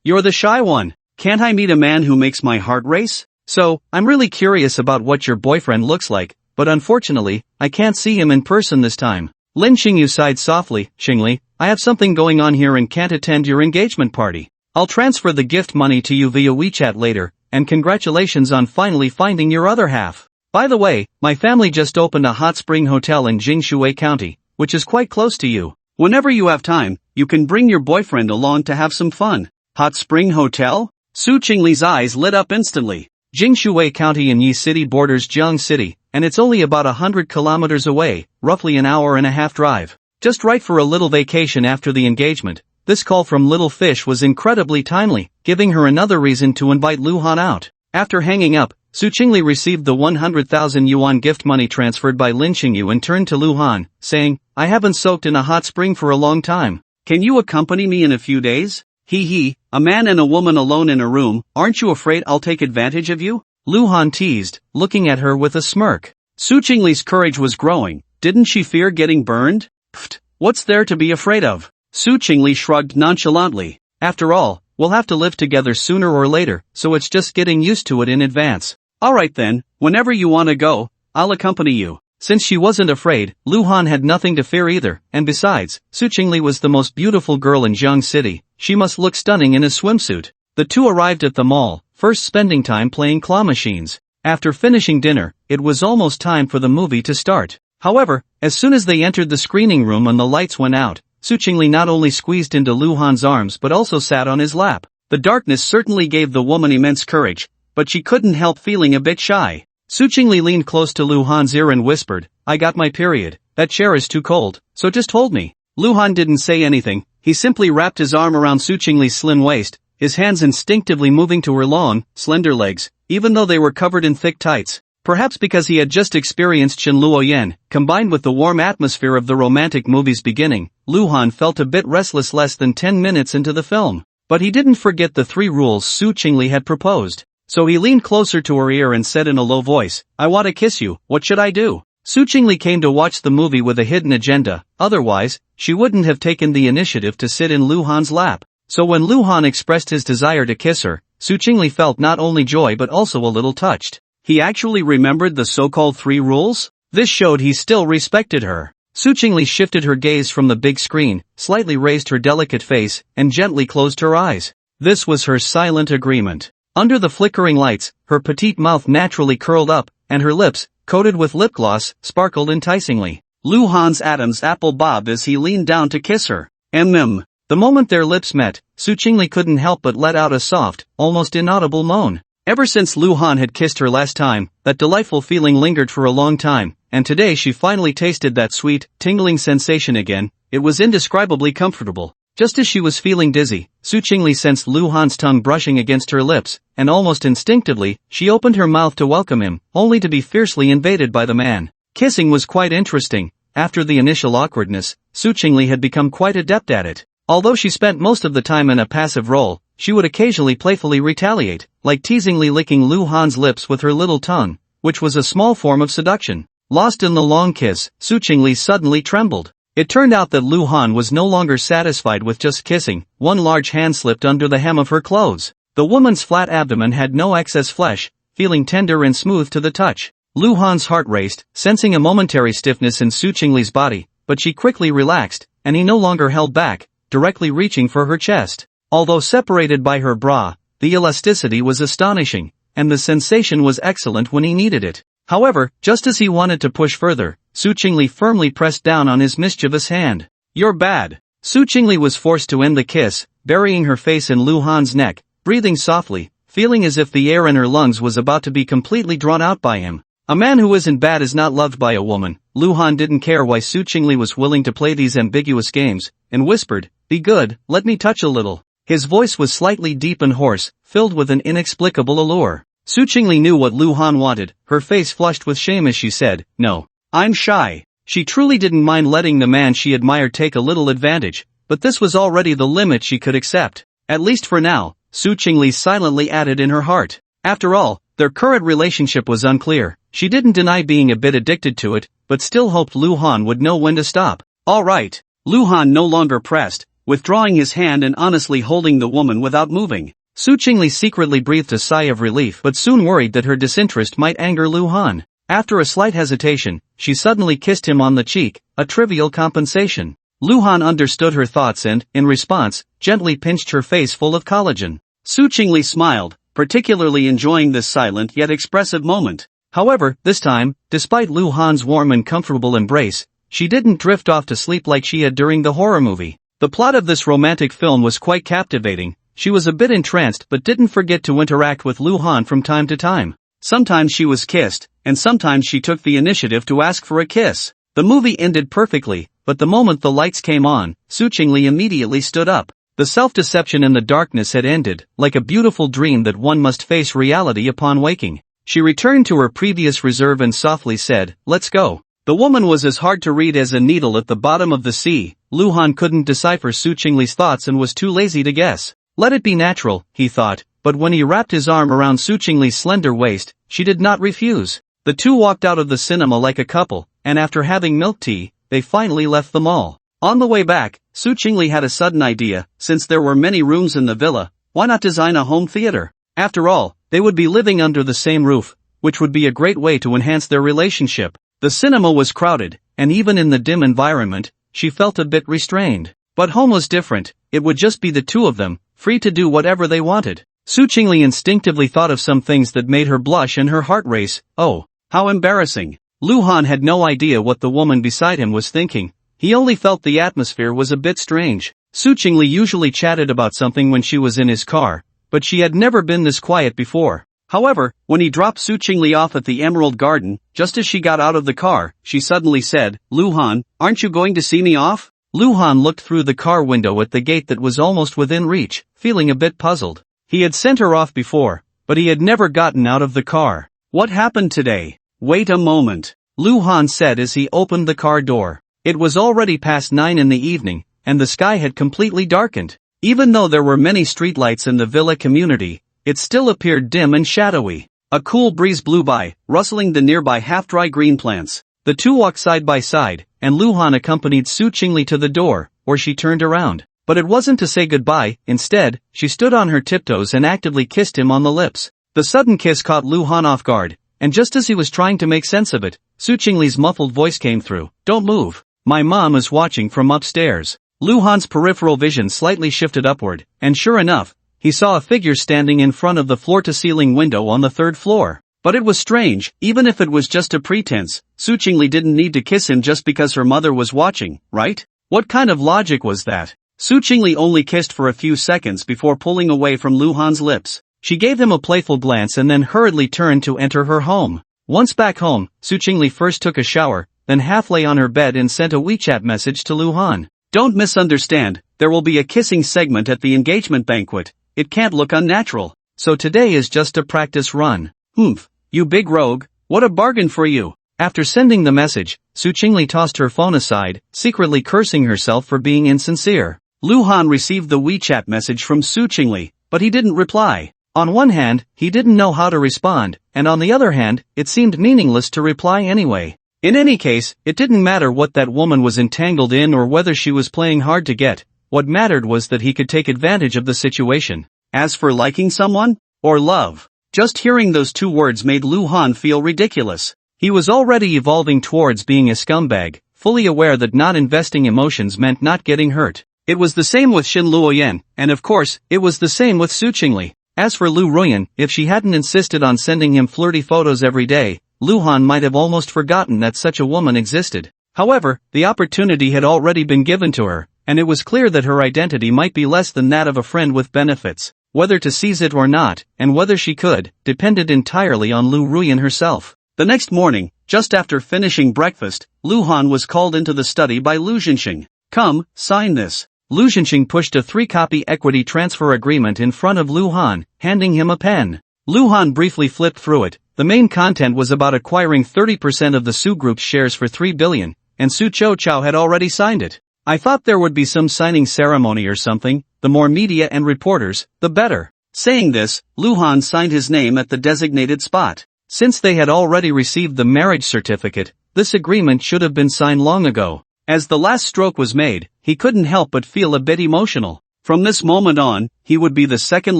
you're the shy one. Can't I meet a man who makes my heart race? So, I'm really curious about what your boyfriend looks like, but unfortunately, I can't see him in person this time. Lin Xingyu sighed softly, Xingli, I have something going on here and can't attend your engagement party. I'll transfer the gift money to you via WeChat later, and congratulations on finally finding your other half. By the way, my family just opened a hot spring hotel in Jingshui County, which is quite close to you. Whenever you have time, you can bring your boyfriend along to have some fun. Hot spring hotel? Su Chingli's eyes lit up instantly. Jingshui County in Yi City borders Jiang City, and it's only about 100 kilometers away, roughly an hour and a half drive. Just right for a little vacation after the engagement. This call from Little Fish was incredibly timely, giving her another reason to invite Lu Han out. After hanging up, Su Chingle received the 100,000 yuan gift money transferred by Lin Xingyu and turned to Lu Han, saying, I haven't soaked in a hot spring for a long time. Can you accompany me in a few days? Hee, a man and a woman alone in a room, aren't you afraid I'll take advantage of you? Lu Han teased, looking at her with a smirk. Su Chingli's courage was growing. Didn't she fear getting burned? Pfft, what's there to be afraid of? Su Chingle shrugged nonchalantly. After all, we'll have to live together sooner or later, so it's just getting used to it in advance. Alright then, whenever you want to go, I'll accompany you. Since she wasn't afraid, Lu Han had nothing to fear either, and besides, Su Chingle was the most beautiful girl in Jiang City. She must look stunning in a swimsuit. The two arrived at the mall, first spending time playing claw machines. After finishing dinner, it was almost time for the movie to start. However, as soon as they entered the screening room and the lights went out, Su Chingle not only squeezed into Lu Han's arms but also sat on his lap. The darkness certainly gave the woman immense courage, but she couldn't help feeling a bit shy. Su Chingle leaned close to Lu Han's ear and whispered, I got my period, that chair is too cold, so just hold me. Lu Han didn't say anything, he simply wrapped his arm around Su Chingle's slim waist, his hands instinctively moving to her long, slender legs, even though they were covered in thick tights. Perhaps because he had just experienced Chen Luoyan, combined with the warm atmosphere of the romantic movie's beginning, Lu Han felt a bit restless less than 10 minutes into the film. But he didn't forget the 3 rules Su Chingle had proposed. So he leaned closer to her ear and said in a low voice, I want to kiss you, what should I do? Su Chingle came to watch the movie with a hidden agenda, otherwise, she wouldn't have taken the initiative to sit in Lu Han's lap. So when Lu Han expressed his desire to kiss her, Su Chingle felt not only joy but also a little touched. He actually remembered the so-called 3 rules? This showed he still respected her. Su Chingle shifted her gaze from the big screen, slightly raised her delicate face, and gently closed her eyes. This was her silent agreement. Under the flickering lights, her petite mouth naturally curled up, and her lips, coated with lip gloss, sparkled enticingly. Lu Han's Adam's apple bobbed as he leaned down to kiss her. The moment their lips met, Su Chingle couldn't help but let out a soft, almost inaudible moan. Ever since Lu Han had kissed her last time, that delightful feeling lingered for a long time, and today she finally tasted that sweet, tingling sensation again. It was indescribably comfortable. Just as she was feeling dizzy, Su Chingle sensed Lu Han's tongue brushing against her lips, and almost instinctively, she opened her mouth to welcome him, only to be fiercely invaded by the man. Kissing was quite interesting. After the initial awkwardness, Su Chingle had become quite adept at it. Although she spent most of the time in a passive role, she would occasionally playfully retaliate, like teasingly licking Lu Han's lips with her little tongue, which was a small form of seduction. Lost in the long kiss, Su Chingle suddenly trembled. It turned out that Lu Han was no longer satisfied with just kissing. One large hand slipped under the hem of her clothes. The woman's flat abdomen had no excess flesh, feeling tender and smooth to the touch. Lu Han's heart raced, sensing a momentary stiffness in Su Chingle's body, but she quickly relaxed, and he no longer held back, directly reaching for her chest. Although separated by her bra, the elasticity was astonishing, and the sensation was excellent when he needed it. However, just as he wanted to push further, Su Chingle firmly pressed down on his mischievous hand. You're bad. Su Chingle was forced to end the kiss, burying her face in Lu Han's neck, breathing softly, feeling as if the air in her lungs was about to be completely drawn out by him. A man who isn't bad is not loved by a woman, Luhan didn't care why Su Chingle was willing to play these ambiguous games, and whispered, "Be good, let me touch a little." His voice was slightly deep and hoarse, filled with an inexplicable allure. Su Chingle knew what Luhan wanted, her face flushed with shame as she said, "No. I'm shy." She truly didn't mind letting the man she admired take a little advantage, but this was already the limit she could accept. At least for now, Su Chingle silently added in her heart. After all, their current relationship was unclear. She didn't deny being a bit addicted to it, but still hoped Luhan would know when to stop. "All right." Luhan no longer pressed, withdrawing his hand and honestly holding the woman without moving. Su Chingle secretly breathed a sigh of relief but soon worried that her disinterest might anger Luhan. After a slight hesitation, she suddenly kissed him on the cheek, a trivial compensation. Luhan understood her thoughts and, in response, gently pinched her face full of collagen. Su Chingle smiled, particularly enjoying this silent yet expressive moment. However, this time, despite Luhan's warm and comfortable embrace, she didn't drift off to sleep like she had during the horror movie. The plot of this romantic film was quite captivating. She was a bit entranced but didn't forget to interact with Luhan from time to time. Sometimes she was kissed, and sometimes she took the initiative to ask for a kiss. The movie ended perfectly, but the moment the lights came on, Su Chingle immediately stood up. The self-deception in the darkness had ended, like a beautiful dream that one must face reality upon waking. She returned to her previous reserve and softly said, "Let's go." The woman was as hard to read as a needle at the bottom of the sea. Luhan couldn't decipher Su Chingle's thoughts and was too lazy to guess. Let it be natural, he thought, but when he wrapped his arm around Su Chingle's slender waist, she did not refuse. The two walked out of the cinema like a couple, and after having milk tea, they finally left the mall. On the way back, Su Chingle had a sudden idea. Since there were many rooms in the villa, why not design a home theater? After all, they would be living under the same roof, which would be a great way to enhance their relationship. The cinema was crowded, and even in the dim environment, she felt a bit restrained. But home was different. It would just be the two of them, free to do whatever they wanted. Su Chingle instinctively thought of some things that made her blush and her heart race. Oh, how embarrassing. Luhan had no idea what the woman beside him was thinking. He only felt the atmosphere was a bit strange. Su Chingle usually chatted about something when she was in his car, but she had never been this quiet before. However, when he dropped Su Chingle off at the Emerald Garden, just as she got out of the car, she suddenly said, "Luhan, aren't you going to see me off?" Luhan looked through the car window at the gate that was almost within reach, feeling a bit puzzled. He had sent her off before, but he had never gotten out of the car. "What happened today?" "Wait a moment," Luhan said as he opened the car door. It was already past 9 in the evening, and the sky had completely darkened. Even though there were many streetlights in the villa community, it still appeared dim and shadowy. A cool breeze blew by, rustling the nearby half-dry green plants. The two walked side by side, and Luhan accompanied Su Chingle to the door, where she turned around. But it wasn't to say goodbye. Instead, she stood on her tiptoes and actively kissed him on the lips. The sudden kiss caught Luhan off guard, and just as he was trying to make sense of it, Su Chingle's muffled voice came through. "Don't move. My mom is watching from upstairs." Luhan's peripheral vision slightly shifted upward, and sure enough, he saw a figure standing in front of the floor-to-ceiling window on the 3rd floor. But it was strange. Even if it was just a pretense, Su Chingle didn't need to kiss him just because her mother was watching, right? What kind of logic was that? Su Chingle only kissed for a few seconds before pulling away from Luhan's lips. She gave him a playful glance and then hurriedly turned to enter her home. Once back home, Su Chingle first took a shower, then half lay on her bed and sent a WeChat message to Luhan. "Don't misunderstand, there will be a kissing segment at the engagement banquet. It can't look unnatural. So today is just a practice run." "Humph, you big rogue, what a bargain for you." After sending the message, Su Chingle tossed her phone aside, secretly cursing herself for being insincere. Luhan received the WeChat message from Su Chingle, but he didn't reply. On one hand, he didn't know how to respond, and on the other hand, it seemed meaningless to reply anyway. In any case, it didn't matter what that woman was entangled in or whether she was playing hard to get. What mattered was that he could take advantage of the situation. As for liking someone, or love, just hearing those two words made Luhan feel ridiculous. He was already evolving towards being a scumbag, fully aware that not investing emotions meant not getting hurt. It was the same with Shin Luoyan, and of course, it was the same with Su Chingle. As for Lu Ruan, if she hadn't insisted on sending him flirty photos every day, Luhan might have almost forgotten that such a woman existed. However, the opportunity had already been given to her, and it was clear that her identity might be less than that of a friend with benefits. Whether to seize it or not, and whether she could, depended entirely on Lu Ruan herself. The next morning, just after finishing breakfast, Luhan was called into the study by Lu Zhenxing. "Come, sign this." Lu Zhenxing pushed a 3-copy equity transfer agreement in front of Luhan, handing him a pen. Luhan briefly flipped through it. The main content was about acquiring 30% of the Su Group's shares for 3 billion, and Su Chao had already signed it. "I thought there would be some signing ceremony or something, the more media and reporters, the better." Saying this, Luhan signed his name at the designated spot. Since they had already received the marriage certificate, this agreement should have been signed long ago. As the last stroke was made, he couldn't help but feel a bit emotional. From this moment on, he would be the second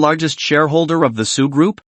largest shareholder of the Su Group?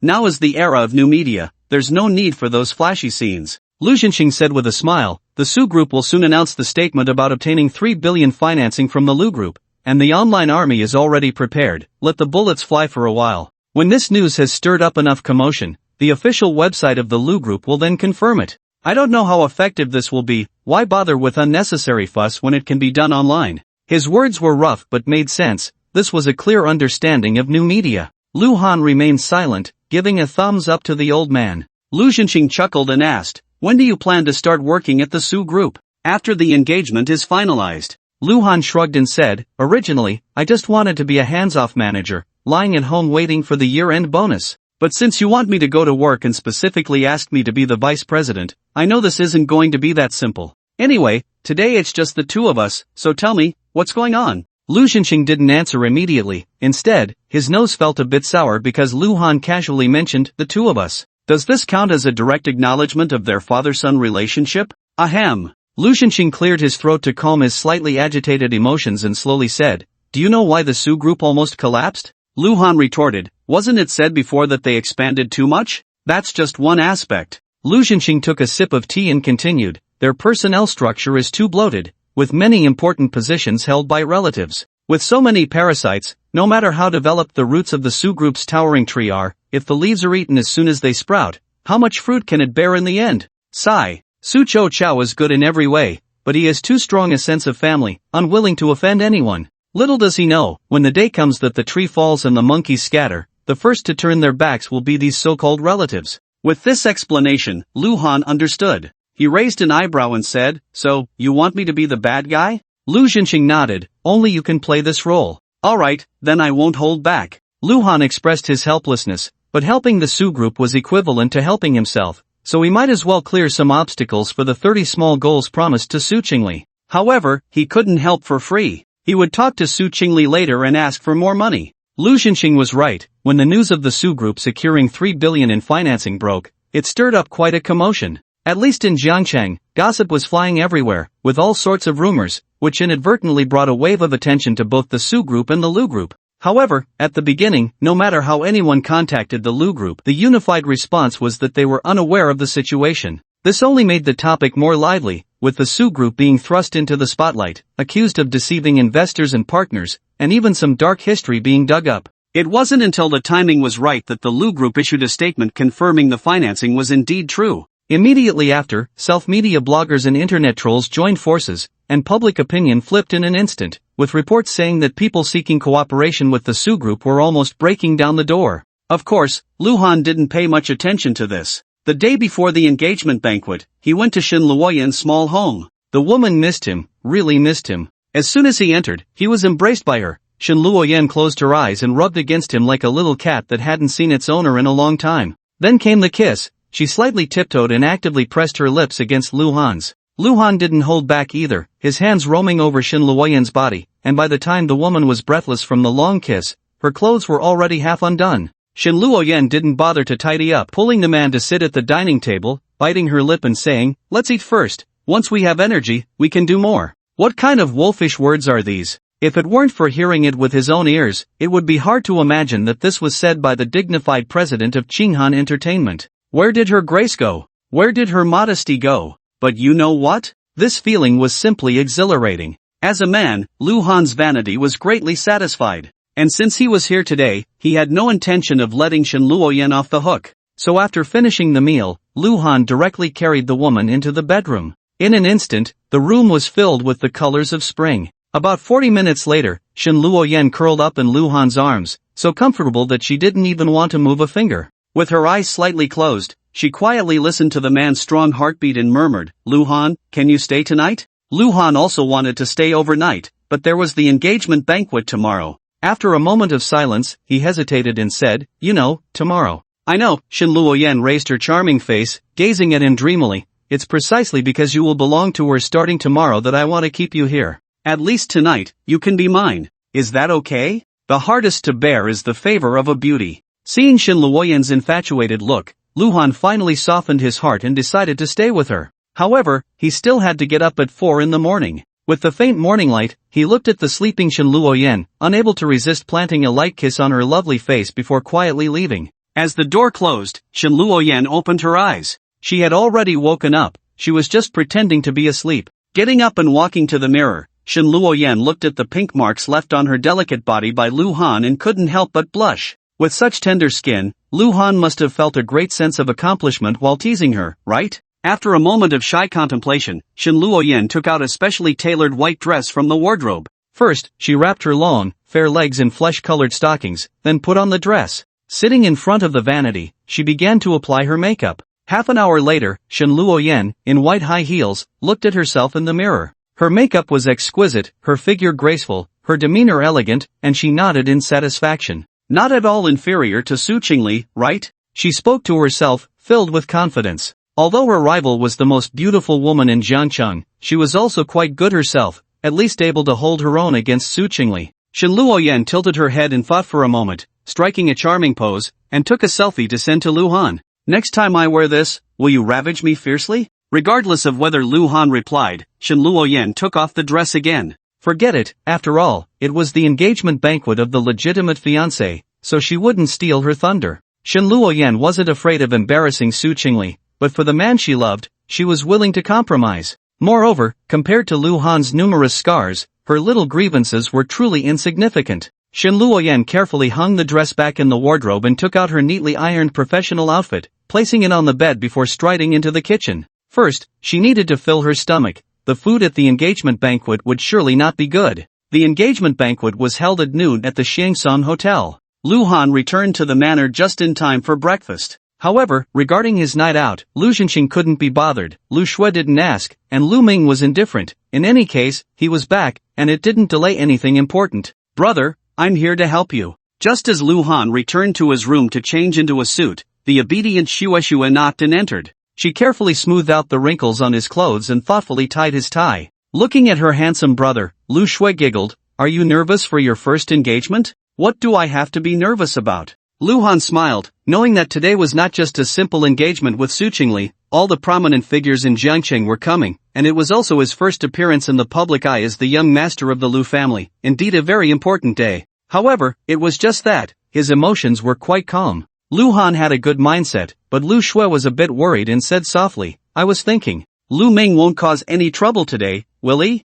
Now is the era of new media, there's no need for those flashy scenes. Lu Zhenxing said with a smile, "The Su Group will soon announce the statement about obtaining 3 billion financing from the Lu Group, and the online army is already prepared, let the bullets fly for a while. When this news has stirred up enough commotion, the official website of the Lu Group will then confirm it. I don't know how effective this will be, why bother with unnecessary fuss when it can be done online?" His words were rough but made sense. This was a clear understanding of new media. Luhan remained silent, giving a thumbs up to the old man. Lu Zhenxing chuckled and asked, "When do you plan to start working at the Su Group?" "After the engagement is finalized." Luhan shrugged and said, "Originally, I just wanted to be a hands-off manager, lying at home waiting for the year-end bonus. But since you want me to go to work and specifically asked me to be the vice president, I know this isn't going to be that simple. Anyway, today it's just the two of us, so tell me, what's going on?" Lu Zhenxing didn't answer immediately. Instead, his nose felt a bit sour because Luhan casually mentioned, "the two of us." Does this count as a direct acknowledgement of their father-son relationship? Ahem. Lu Zhenxing cleared his throat to calm his slightly agitated emotions and slowly said, "Do you know why the Su Group almost collapsed?" Luhan retorted, "Wasn't it said before that they expanded too much? That's just one aspect." Lu Zhenxing took a sip of tea and continued, "Their personnel structure is too bloated, with many important positions held by relatives. With so many parasites, no matter how developed the roots of the Su Group's towering tree are, if the leaves are eaten as soon as they sprout, how much fruit can it bear in the end?" Sigh. Su Chao is good in every way, but he has too strong a sense of family, unwilling to offend anyone. Little does he know, when the day comes that the tree falls and the monkeys scatter, the first to turn their backs will be these so-called relatives. With this explanation, Luhan understood. He raised an eyebrow and said, "So, you want me to be the bad guy?" Lu Zhenxing nodded, "Only you can play this role." "Alright, then I won't hold back." Luhan expressed his helplessness, but helping the Su Group was equivalent to helping himself, so he might as well clear some obstacles for the 30 small goals promised to Su Chingle. However, he couldn't help for free. He would talk to Su Chingle later and ask for more money. Lu Zhenxing was right. When the news of the Su Group securing 3 billion in financing broke, it stirred up quite a commotion. At least in Jiangcheng, gossip was flying everywhere, with all sorts of rumors, which inadvertently brought a wave of attention to both the Su Group and the Lu Group. However, at the beginning, no matter how anyone contacted the Lu Group, the unified response was that they were unaware of the situation. This only made the topic more lively, with the Su Group being thrust into the spotlight, accused of deceiving investors and partners, and even some dark history being dug up. It wasn't until the timing was right that the Lu Group issued a statement confirming the financing was indeed true. Immediately after, self-media bloggers and internet trolls joined forces, and public opinion flipped in an instant, with reports saying that people seeking cooperation with the Su Group were almost breaking down the door. Of course, Luhan didn't pay much attention to this. The day before the engagement banquet, he went to Shin Luoyan's small home. The woman missed him, really missed him. As soon as he entered, he was embraced by her. Shin Luoyan closed her eyes and rubbed against him like a little cat that hadn't seen its owner in a long time. Then came the kiss. She slightly tiptoed and actively pressed her lips against Luhan's. Luhan didn't hold back either, his hands roaming over Shin Luoyan's body, and by the time the woman was breathless from the long kiss, her clothes were already half undone. Shin Luoyan didn't bother to tidy up, pulling the man to sit at the dining table, biting her lip and saying, "Let's eat first. Once we have energy, we can do more." What kind of wolfish words are these? If it weren't for hearing it with his own ears, it would be hard to imagine that this was said by the dignified president of Qinghan Entertainment. Where did her grace go? Where did her modesty go? But you know what? This feeling was simply exhilarating. As a man, Luhan's vanity was greatly satisfied. And since he was here today, he had no intention of letting Shin Luoyan off the hook. So after finishing the meal, Luhan directly carried the woman into the bedroom. In an instant, the room was filled with the colors of spring. About 40 minutes later, Shin Luoyan curled up in Luhan's arms, so comfortable that she didn't even want to move a finger. With her eyes slightly closed, she quietly listened to the man's strong heartbeat and murmured, "Luhan, can you stay tonight?" Luhan also wanted to stay overnight, but there was the engagement banquet tomorrow. After a moment of silence, he hesitated and said, "You know, tomorrow." "I know." Shin Luoyan raised her charming face, gazing at him dreamily. "It's precisely because you will belong to her starting tomorrow that I want to keep you here. At least tonight, you can be mine. Is that okay?" The hardest to bear is the favor of a beauty. Seeing Shin Luoyan's infatuated look, Luhan finally softened his heart and decided to stay with her. However, he still had to get up at 4 in the morning. With the faint morning light, he looked at the sleeping Shin Luoyan, unable to resist planting a light kiss on her lovely face before quietly leaving. As the door closed, Shin Luoyan opened her eyes. She had already woken up, she was just pretending to be asleep. Getting up and walking to the mirror, Shin Luoyan looked at the pink marks left on her delicate body by Luhan and couldn't help but blush. With such tender skin, Luhan must have felt a great sense of accomplishment while teasing her, right? After a moment of shy contemplation, Shin Luoyan took out a specially tailored white dress from the wardrobe. First, she wrapped her long, fair legs in flesh-colored stockings, then put on the dress. Sitting in front of the vanity, she began to apply her makeup. Half an hour later, Shin Luoyan, in white high heels, looked at herself in the mirror. Her makeup was exquisite, her figure graceful, her demeanor elegant, and she nodded in satisfaction. Not at all inferior to Su Chingle, right? She spoke to herself, filled with confidence. Although her rival was the most beautiful woman in Jiangcheng, she was also quite good herself, at least able to hold her own against Su Chingle. Shin Luoyan tilted her head and thought for a moment, striking a charming pose, and took a selfie to send to Luhan. "Next time I wear this, will you ravage me fiercely?" Regardless of whether Luhan replied, Shin Luoyan took off the dress again. Forget it, after all, it was the engagement banquet of the legitimate fiancé, so she wouldn't steal her thunder. Shin Luoyan wasn't afraid of embarrassing Su Chingle, but for the man she loved, she was willing to compromise. Moreover, compared to Luhan's numerous scars, her little grievances were truly insignificant. Shin Luoyan carefully hung the dress back in the wardrobe and took out her neatly ironed professional outfit, placing it on the bed before striding into the kitchen. First, she needed to fill her stomach. The food at the engagement banquet would surely not be good. The engagement banquet was held at noon at the Xiangsan Hotel. Luhan returned to the manor just in time for breakfast. However, regarding his night out, Lu Zhenxing couldn't be bothered, Lu Shui didn't ask, and Lu Ming was indifferent. In any case, he was back, and it didn't delay anything important. "Brother, I'm here to help you." Just as Luhan returned to his room to change into a suit, the obedient Xue knocked and entered. She carefully smoothed out the wrinkles on his clothes and thoughtfully tied his tie. Looking at her handsome brother, Lu Shui giggled, "Are you nervous for your first engagement? What do I have to be nervous about?" Luhan smiled, knowing that today was not just a simple engagement with Su Chingle. All the prominent figures in Jiangcheng were coming, and it was also his first appearance in the public eye as the young master of the Lu family, indeed a very important day. However, it was just that, his emotions were quite calm. Luhan had a good mindset, but Lu Shui was a bit worried and said softly, "I was thinking, Lu Ming won't cause any trouble today, will he?"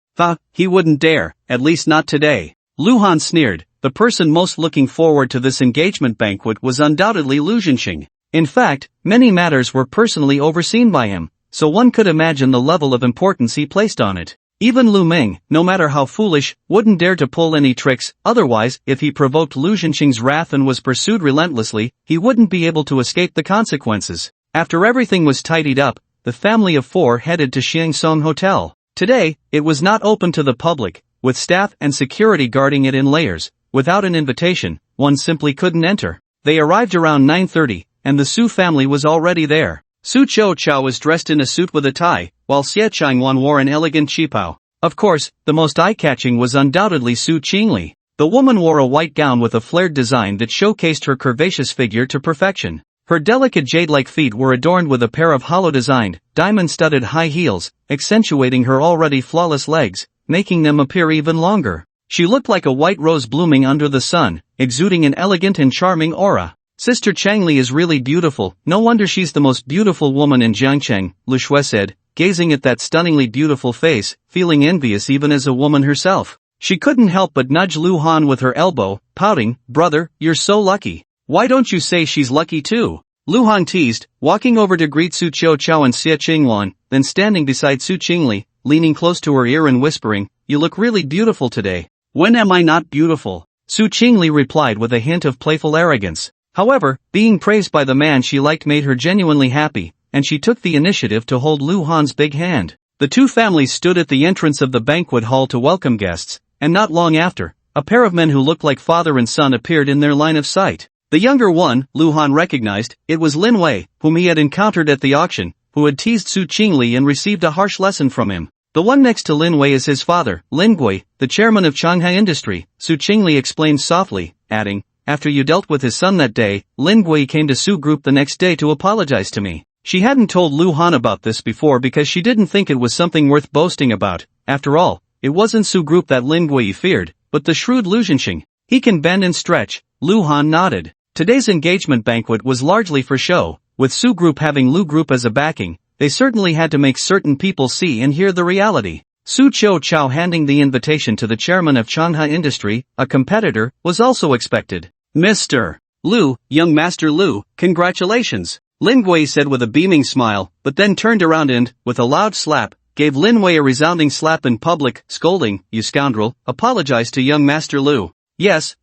He wouldn't dare, at least not today. Luhan sneered. The person most looking forward to this engagement banquet was undoubtedly Lu Zhenxing. In fact, many matters were personally overseen by him, so one could imagine the level of importance he placed on it. Even Lu Ming, no matter how foolish, wouldn't dare to pull any tricks, otherwise, if he provoked Lu Zhenxing's wrath and was pursued relentlessly, he wouldn't be able to escape the consequences. After everything was tidied up, the family of four headed to Xiangsong Hotel. Today, it was not open to the public, with staff and security guarding it in layers. Without an invitation, one simply couldn't enter. They arrived around 9:30, and the Su family was already there. Su Chao was dressed in a suit with a tie, while Xie Changwan wore an elegant qipao. Of course, the most eye-catching was undoubtedly Su Chingle. The woman wore a white gown with a flared design that showcased her curvaceous figure to perfection. Her delicate jade-like feet were adorned with a pair of hollow-designed, diamond-studded high heels, accentuating her already flawless legs, making them appear even longer. She looked like a white rose blooming under the sun, exuding an elegant and charming aura. "Sister Changli is really beautiful, no wonder she's the most beautiful woman in Jiangcheng," Lu Shui said, gazing at that stunningly beautiful face, feeling envious even as a woman herself. She couldn't help but nudge Lu Han with her elbow, pouting, "Brother, you're so lucky. Why don't you say she's lucky too?" Lu Han teased, walking over to greet Su Chao and Xie Chingwan, then standing beside Su Chingle, leaning close to her ear and whispering, "You look really beautiful today." "When am I not beautiful?" Su Chingle replied with a hint of playful arrogance. However, being praised by the man she liked made her genuinely happy, and she took the initiative to hold Lu Han's big hand. The two families stood at the entrance of the banquet hall to welcome guests, and not long after, a pair of men who looked like father and son appeared in their line of sight. The younger one, Lu Han recognized, it was Lin Wei, whom he had encountered at the auction, who had teased Su Chingle and received a harsh lesson from him. The one next to Lin Wei is his father, Lin Gui, the chairman of Shanghai Industry, Su Chingle explained softly, adding, after you dealt with his son that day, Lin Gui came to Su Group the next day to apologize to me. She hadn't told Lu Han about this before because she didn't think it was something worth boasting about. After all, it wasn't Su Group that Lin Gui feared, but the shrewd Lu Zhenxing. He can bend and stretch. Lu Han nodded. Today's engagement banquet was largely for show, with Su Group having Lu Group as a backing. They certainly had to make certain people see and hear the reality. Su Chao handing the invitation to the chairman of Shanghai Industry, a competitor, was also expected. Mr. Lu, young Master Lu, congratulations, Lin Gui said with a beaming smile, but then turned around and, with a loud slap, gave Lin Wei a resounding slap in public, scolding, you scoundrel, apologized to young Master Lu. Yes.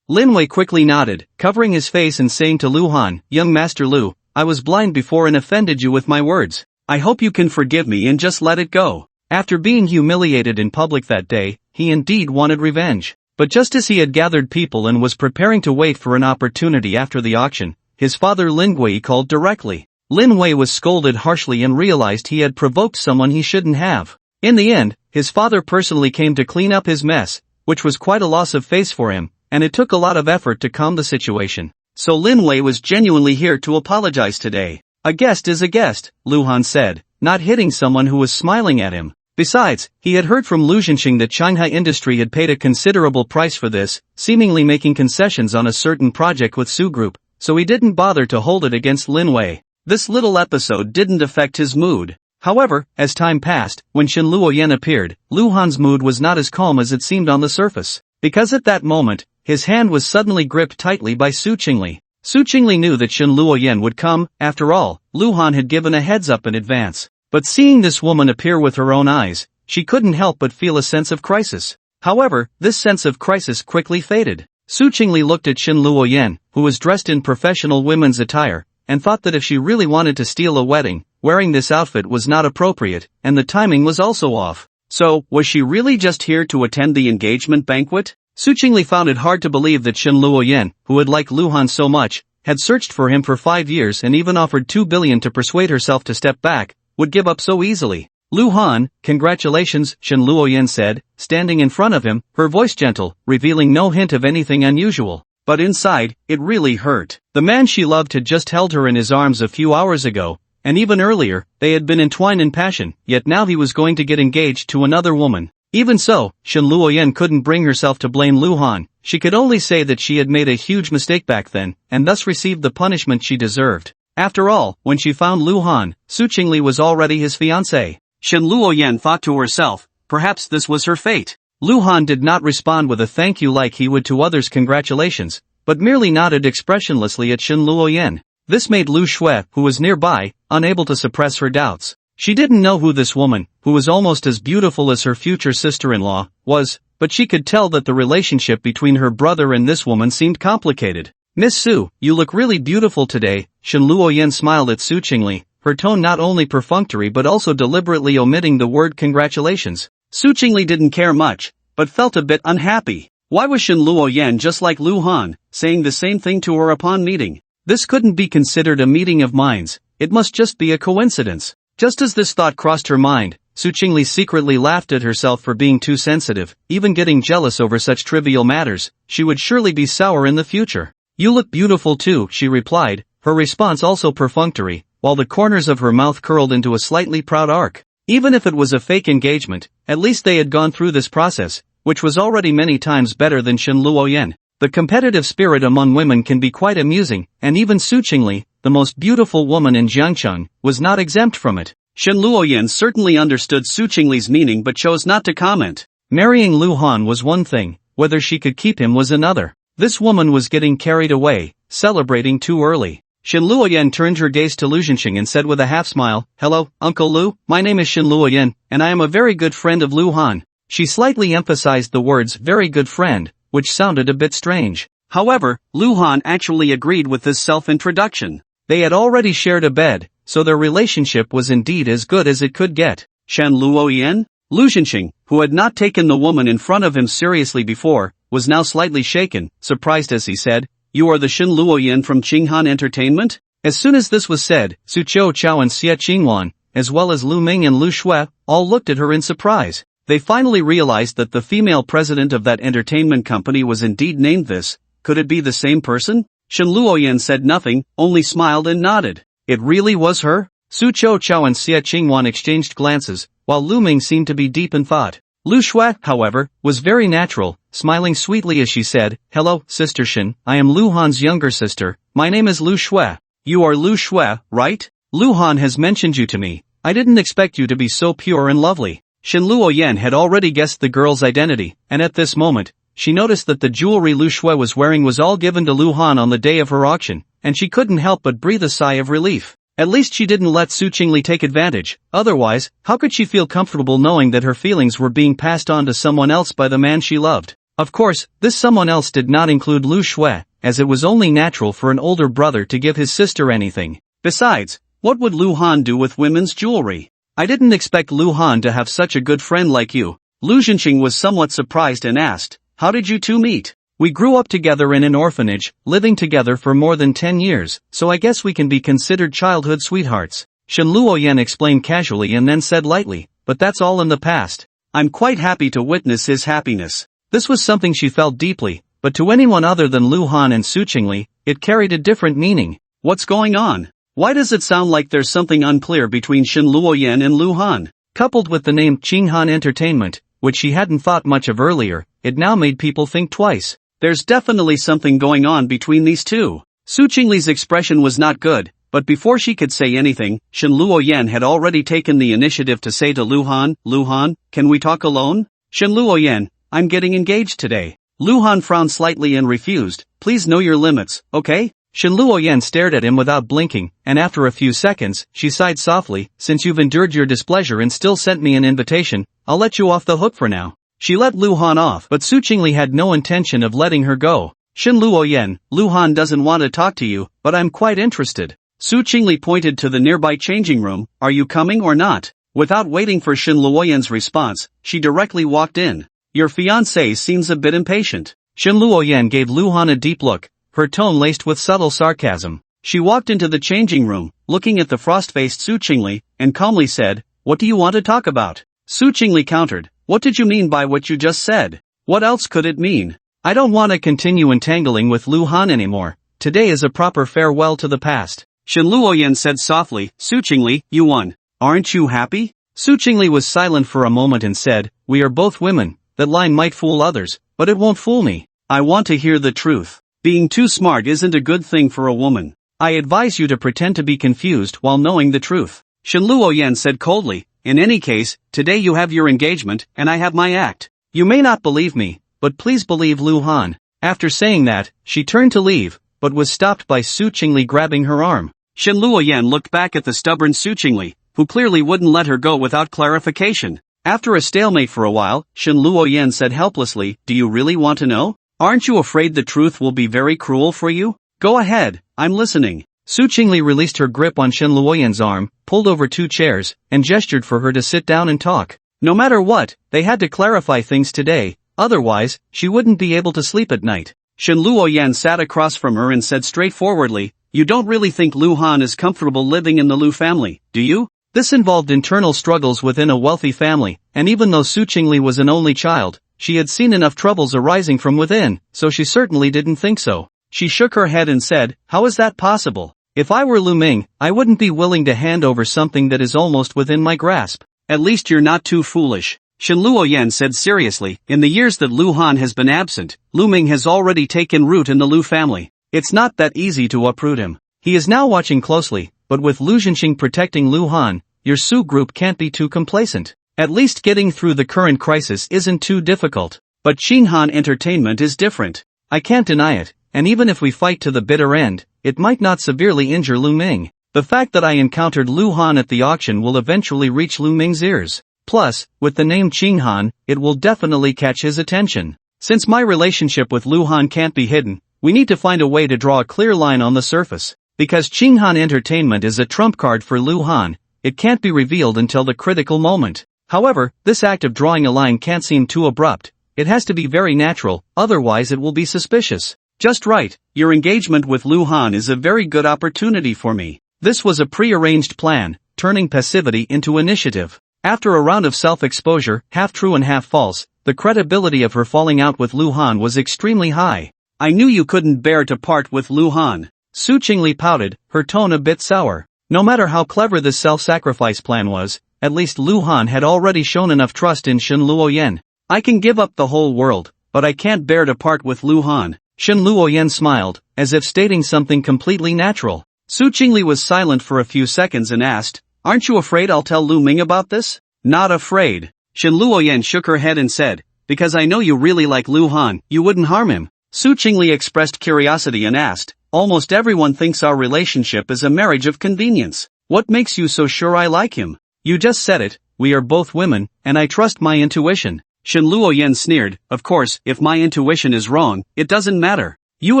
Lin Wei quickly nodded, covering his face and saying to Lu Han, young Master Lu, I was blind before and offended you with my words. I hope you can forgive me and just let it go. After being humiliated in public that day, he indeed wanted revenge. But just as he had gathered people and was preparing to wait for an opportunity after the auction, his father Lin Gui called directly. Lin Wei was scolded harshly and realized he had provoked someone he shouldn't have. In the end, his father personally came to clean up his mess, which was quite a loss of face for him, and it took a lot of effort to calm the situation. So Lin Wei was genuinely here to apologize today. A guest is a guest, Lu Han said, not hitting someone who was smiling at him. Besides, he had heard from Lu Zhenxing that Shanghai Industry had paid a considerable price for this, seemingly making concessions on a certain project with Su Group, so he didn't bother to hold it against Lin Wei. This little episode didn't affect his mood. However, as time passed, when Shen Luoyan appeared, Lu Han's mood was not as calm as it seemed on the surface. Because at that moment, his hand was suddenly gripped tightly by Su Chingle. Su Chingle knew that Shen Luoyan would come. After all, Lu Han had given a heads up in advance. But seeing this woman appear with her own eyes, she couldn't help but feel a sense of crisis. However, this sense of crisis quickly faded. Su Chingle looked at Shen Luoyan, who was dressed in professional women's attire, and thought that if she really wanted to steal a wedding, wearing this outfit was not appropriate, and the timing was also off. So, was she really just here to attend the engagement banquet? Su Chingle found it hard to believe that Shen Luoyan, who had liked Lu Han so much, had searched for him for 5 years and even offered 2 billion to persuade herself to step back, would give up so easily. Lu Han, congratulations, Shen Luoyan said, standing in front of him, her voice gentle, revealing no hint of anything unusual. But inside, it really hurt. The man she loved had just held her in his arms a few hours ago, and even earlier, they had been entwined in passion, yet now he was going to get engaged to another woman. Even so, Shen Luoyan couldn't bring herself to blame Lu Han. She could only say that she had made a huge mistake back then, and thus received the punishment she deserved. After all, when she found Lu Han, Su Chingle was already his fiancé. Shen Luoyan thought to herself, perhaps this was her fate. Lu Han did not respond with a thank you like he would to others' congratulations, but merely nodded expressionlessly at Shen Luoyan. This made Lu Shui, who was nearby, unable to suppress her doubts. She didn't know who this woman, who was almost as beautiful as her future sister-in-law, was, but she could tell that the relationship between her brother and this woman seemed complicated. Miss Su, you look really beautiful today, Shen Luoyan smiled at Su Chingle, her tone not only perfunctory but also deliberately omitting the word congratulations. Su Chingle didn't care much, but felt a bit unhappy. Why was Shen Luoyan just like Lu Han, saying the same thing to her upon meeting? This couldn't be considered a meeting of minds, it must just be a coincidence. Just as this thought crossed her mind, Su Chingle secretly laughed at herself for being too sensitive, even getting jealous over such trivial matters. She would surely be sour in the future. You look beautiful too, she replied, her response also perfunctory, while the corners of her mouth curled into a slightly proud arc. Even if it was a fake engagement, at least they had gone through this process, which was already many times better than Shen Luoyan. The competitive spirit among women can be quite amusing, and even Su Chingle, the most beautiful woman in Jiangcheng, was not exempt from it. Shen Luoyan certainly understood Su Chingle's meaning but chose not to comment. Marrying Lu Han was one thing, whether she could keep him was another. This woman was getting carried away, celebrating too early. Shen Luoyan turned her gaze to Lu Zhenxing and said with a half-smile, "Hello, Uncle Lu, my name is Shen Luoyan, and I am a very good friend of Lu Han." She slightly emphasized the words very good friend, which sounded a bit strange. However, Luhan actually agreed with this self-introduction. They had already shared a bed, so their relationship was indeed as good as it could get. Shan Luoyan? Lu Zhenxing, who had not taken the woman in front of him seriously before, was now slightly shaken, surprised as he said, "You are the Shan Luoyan from Qinghan Entertainment?" As soon as this was said, Su Chao and Xie Qingwan, as well as Lu Ming and Lu Shui, all looked at her in surprise. They finally realized that the female president of that entertainment company was indeed named this. Could it be the same person? Shan Luoyan said nothing, only smiled and nodded. It really was her? Su Chao and Xie Qingwan exchanged glances, while Lu Ming seemed to be deep in thought. Lu Shui, however, was very natural, smiling sweetly as she said, "Hello, Sister Shan, I am Lu Han's younger sister, my name is Lu Shui." "You are Lu Shui, right? Lu Han has mentioned you to me. I didn't expect you to be so pure and lovely." Shan Luoyan had already guessed the girl's identity, and at this moment, she noticed that the jewelry Lu Shui was wearing was all given to Lu Han on the day of her auction, and she couldn't help but breathe a sigh of relief. At least she didn't let Su Chingle take advantage, otherwise, how could she feel comfortable knowing that her feelings were being passed on to someone else by the man she loved? Of course, this someone else did not include Lu Shui, as it was only natural for an older brother to give his sister anything. Besides, what would Lu Han do with women's jewelry? "I didn't expect Lu Han to have such a good friend like you." Lu Zhenxing was somewhat surprised and asked, "How did you two meet?" "We grew up together in an orphanage, living together for more than 10 years, so I guess we can be considered childhood sweethearts." Shan Luoyan explained casually and then said lightly, "But that's all in the past. I'm quite happy to witness his happiness." This was something she felt deeply, but to anyone other than Lu Han and Su Chingle, it carried a different meaning. What's going on? Why does it sound like there's something unclear between Shan Luoyan and Lu Han? Coupled with the name Qinghan Entertainment, which she hadn't thought much of earlier, it now made people think twice. There's definitely something going on between these two. Su Chingle's expression was not good, but before she could say anything, Shan Luoyan had already taken the initiative to say to Lu Han, "Lu Han, can we talk alone?" "Shan Luoyan, I'm getting engaged today." Lu Han frowned slightly and refused, "Please know your limits, okay?" Shan Luoyan stared at him without blinking, and after a few seconds, she sighed softly, "Since you've endured your displeasure and still sent me an invitation, I'll let you off the hook for now." She let Lu Han off, but Su Chingle had no intention of letting her go. "Shan Luoyan, Lu Han doesn't want to talk to you, but I'm quite interested." Su Chingle pointed to the nearby changing room, "Are you coming or not?" Without waiting for Shan Luoyan's response, she directly walked in. "Your fiancé seems a bit impatient." Shan Luoyan gave Lu Han a deep look, her tone laced with subtle sarcasm. She walked into the changing room, looking at the frost-faced Su Chingle, and calmly said, "What do you want to talk about?" Su Chingle countered, "What did you mean by what you just said?" "What else could it mean? I don't want to continue entangling with Lu Han anymore. Today is a proper farewell to the past." Shan Luoyan said softly, "Su Chingle, you won. Aren't you happy?" Su Chingle was silent for a moment and said, "We are both women. That line might fool others, but it won't fool me. I want to hear the truth. Being too smart isn't a good thing for a woman. I advise you to pretend to be confused while knowing the truth." Shan Luoyan said coldly, "In any case, today you have your engagement, and I have my act. You may not believe me, but please believe Lu Han." After saying that, she turned to leave, but was stopped by Su Chingle grabbing her arm. Shan Luoyan looked back at the stubborn Su Chingle, who clearly wouldn't let her go without clarification. After a stalemate for a while, Shan Luoyan said helplessly, "Do you really want to know? Aren't you afraid the truth will be very cruel for you? Go ahead, I'm listening." Su Chingle released her grip on Shan Luoyan's arm, pulled over 2 chairs, and gestured for her to sit down and talk. No matter what, they had to clarify things today, otherwise, she wouldn't be able to sleep at night. Shan Luoyan sat across from her and said straightforwardly, "You don't really think Lu Han is comfortable living in the Lu family, do you?" This involved internal struggles within a wealthy family, and even though Su Chingle was an only child, she had seen enough troubles arising from within, so she certainly didn't think so. She shook her head and said, "How is that possible? If I were Lu Ming, I wouldn't be willing to hand over something that is almost within my grasp." "At least you're not too foolish," Shan Luoyan said seriously. "In the years that Lu Han has been absent, Lu Ming has already taken root in the Lu family. It's not that easy to uproot him. He is now watching closely, but with Lu Zhenxing protecting Lu Han, your Su group can't be too complacent. At least getting through the current crisis isn't too difficult. But Qinghan Entertainment is different. I can't deny it, and even if we fight to the bitter end, it might not severely injure Lu Ming. The fact that I encountered Lu Han at the auction will eventually reach Lu Ming's ears. Plus, with the name Qinghan, it will definitely catch his attention. Since my relationship with Lu Han can't be hidden, We need to find a way to draw a clear line on the surface. Because Qinghan Entertainment is a trump card for Lu Han, it can't be revealed until the critical moment. However, this act of drawing a line can't seem too abrupt. It has to be very natural, otherwise it will be suspicious. Just right, your engagement with Lu Han is a very good opportunity for me. This was a pre-arranged plan, turning passivity into initiative. After a round of self-exposure, half true and half false, the credibility of her falling out with Lu Han was extremely high. I knew you couldn't bear to part with Lu Han. Su Chingle pouted, her tone a bit sour. No matter how clever this self-sacrifice plan was, at least Lu Han had already shown enough trust in Shen Luoyan. I can give up the whole world, but I can't bear to part with Lu Han. Shen Luoyan smiled, as if stating something completely natural. Su Chingle was silent for a few seconds and asked, aren't you afraid I'll tell Lu Ming about this? Not afraid. Shen Luoyan shook her head and said, because I know you really like Lu Han, you wouldn't harm him. Su Chingle expressed curiosity and asked, almost everyone thinks our relationship is a marriage of convenience. What makes you so sure I like him? You just said it, we are both women, and I trust my intuition. Shen Luoyan sneered, of course, if my intuition is wrong, it doesn't matter. You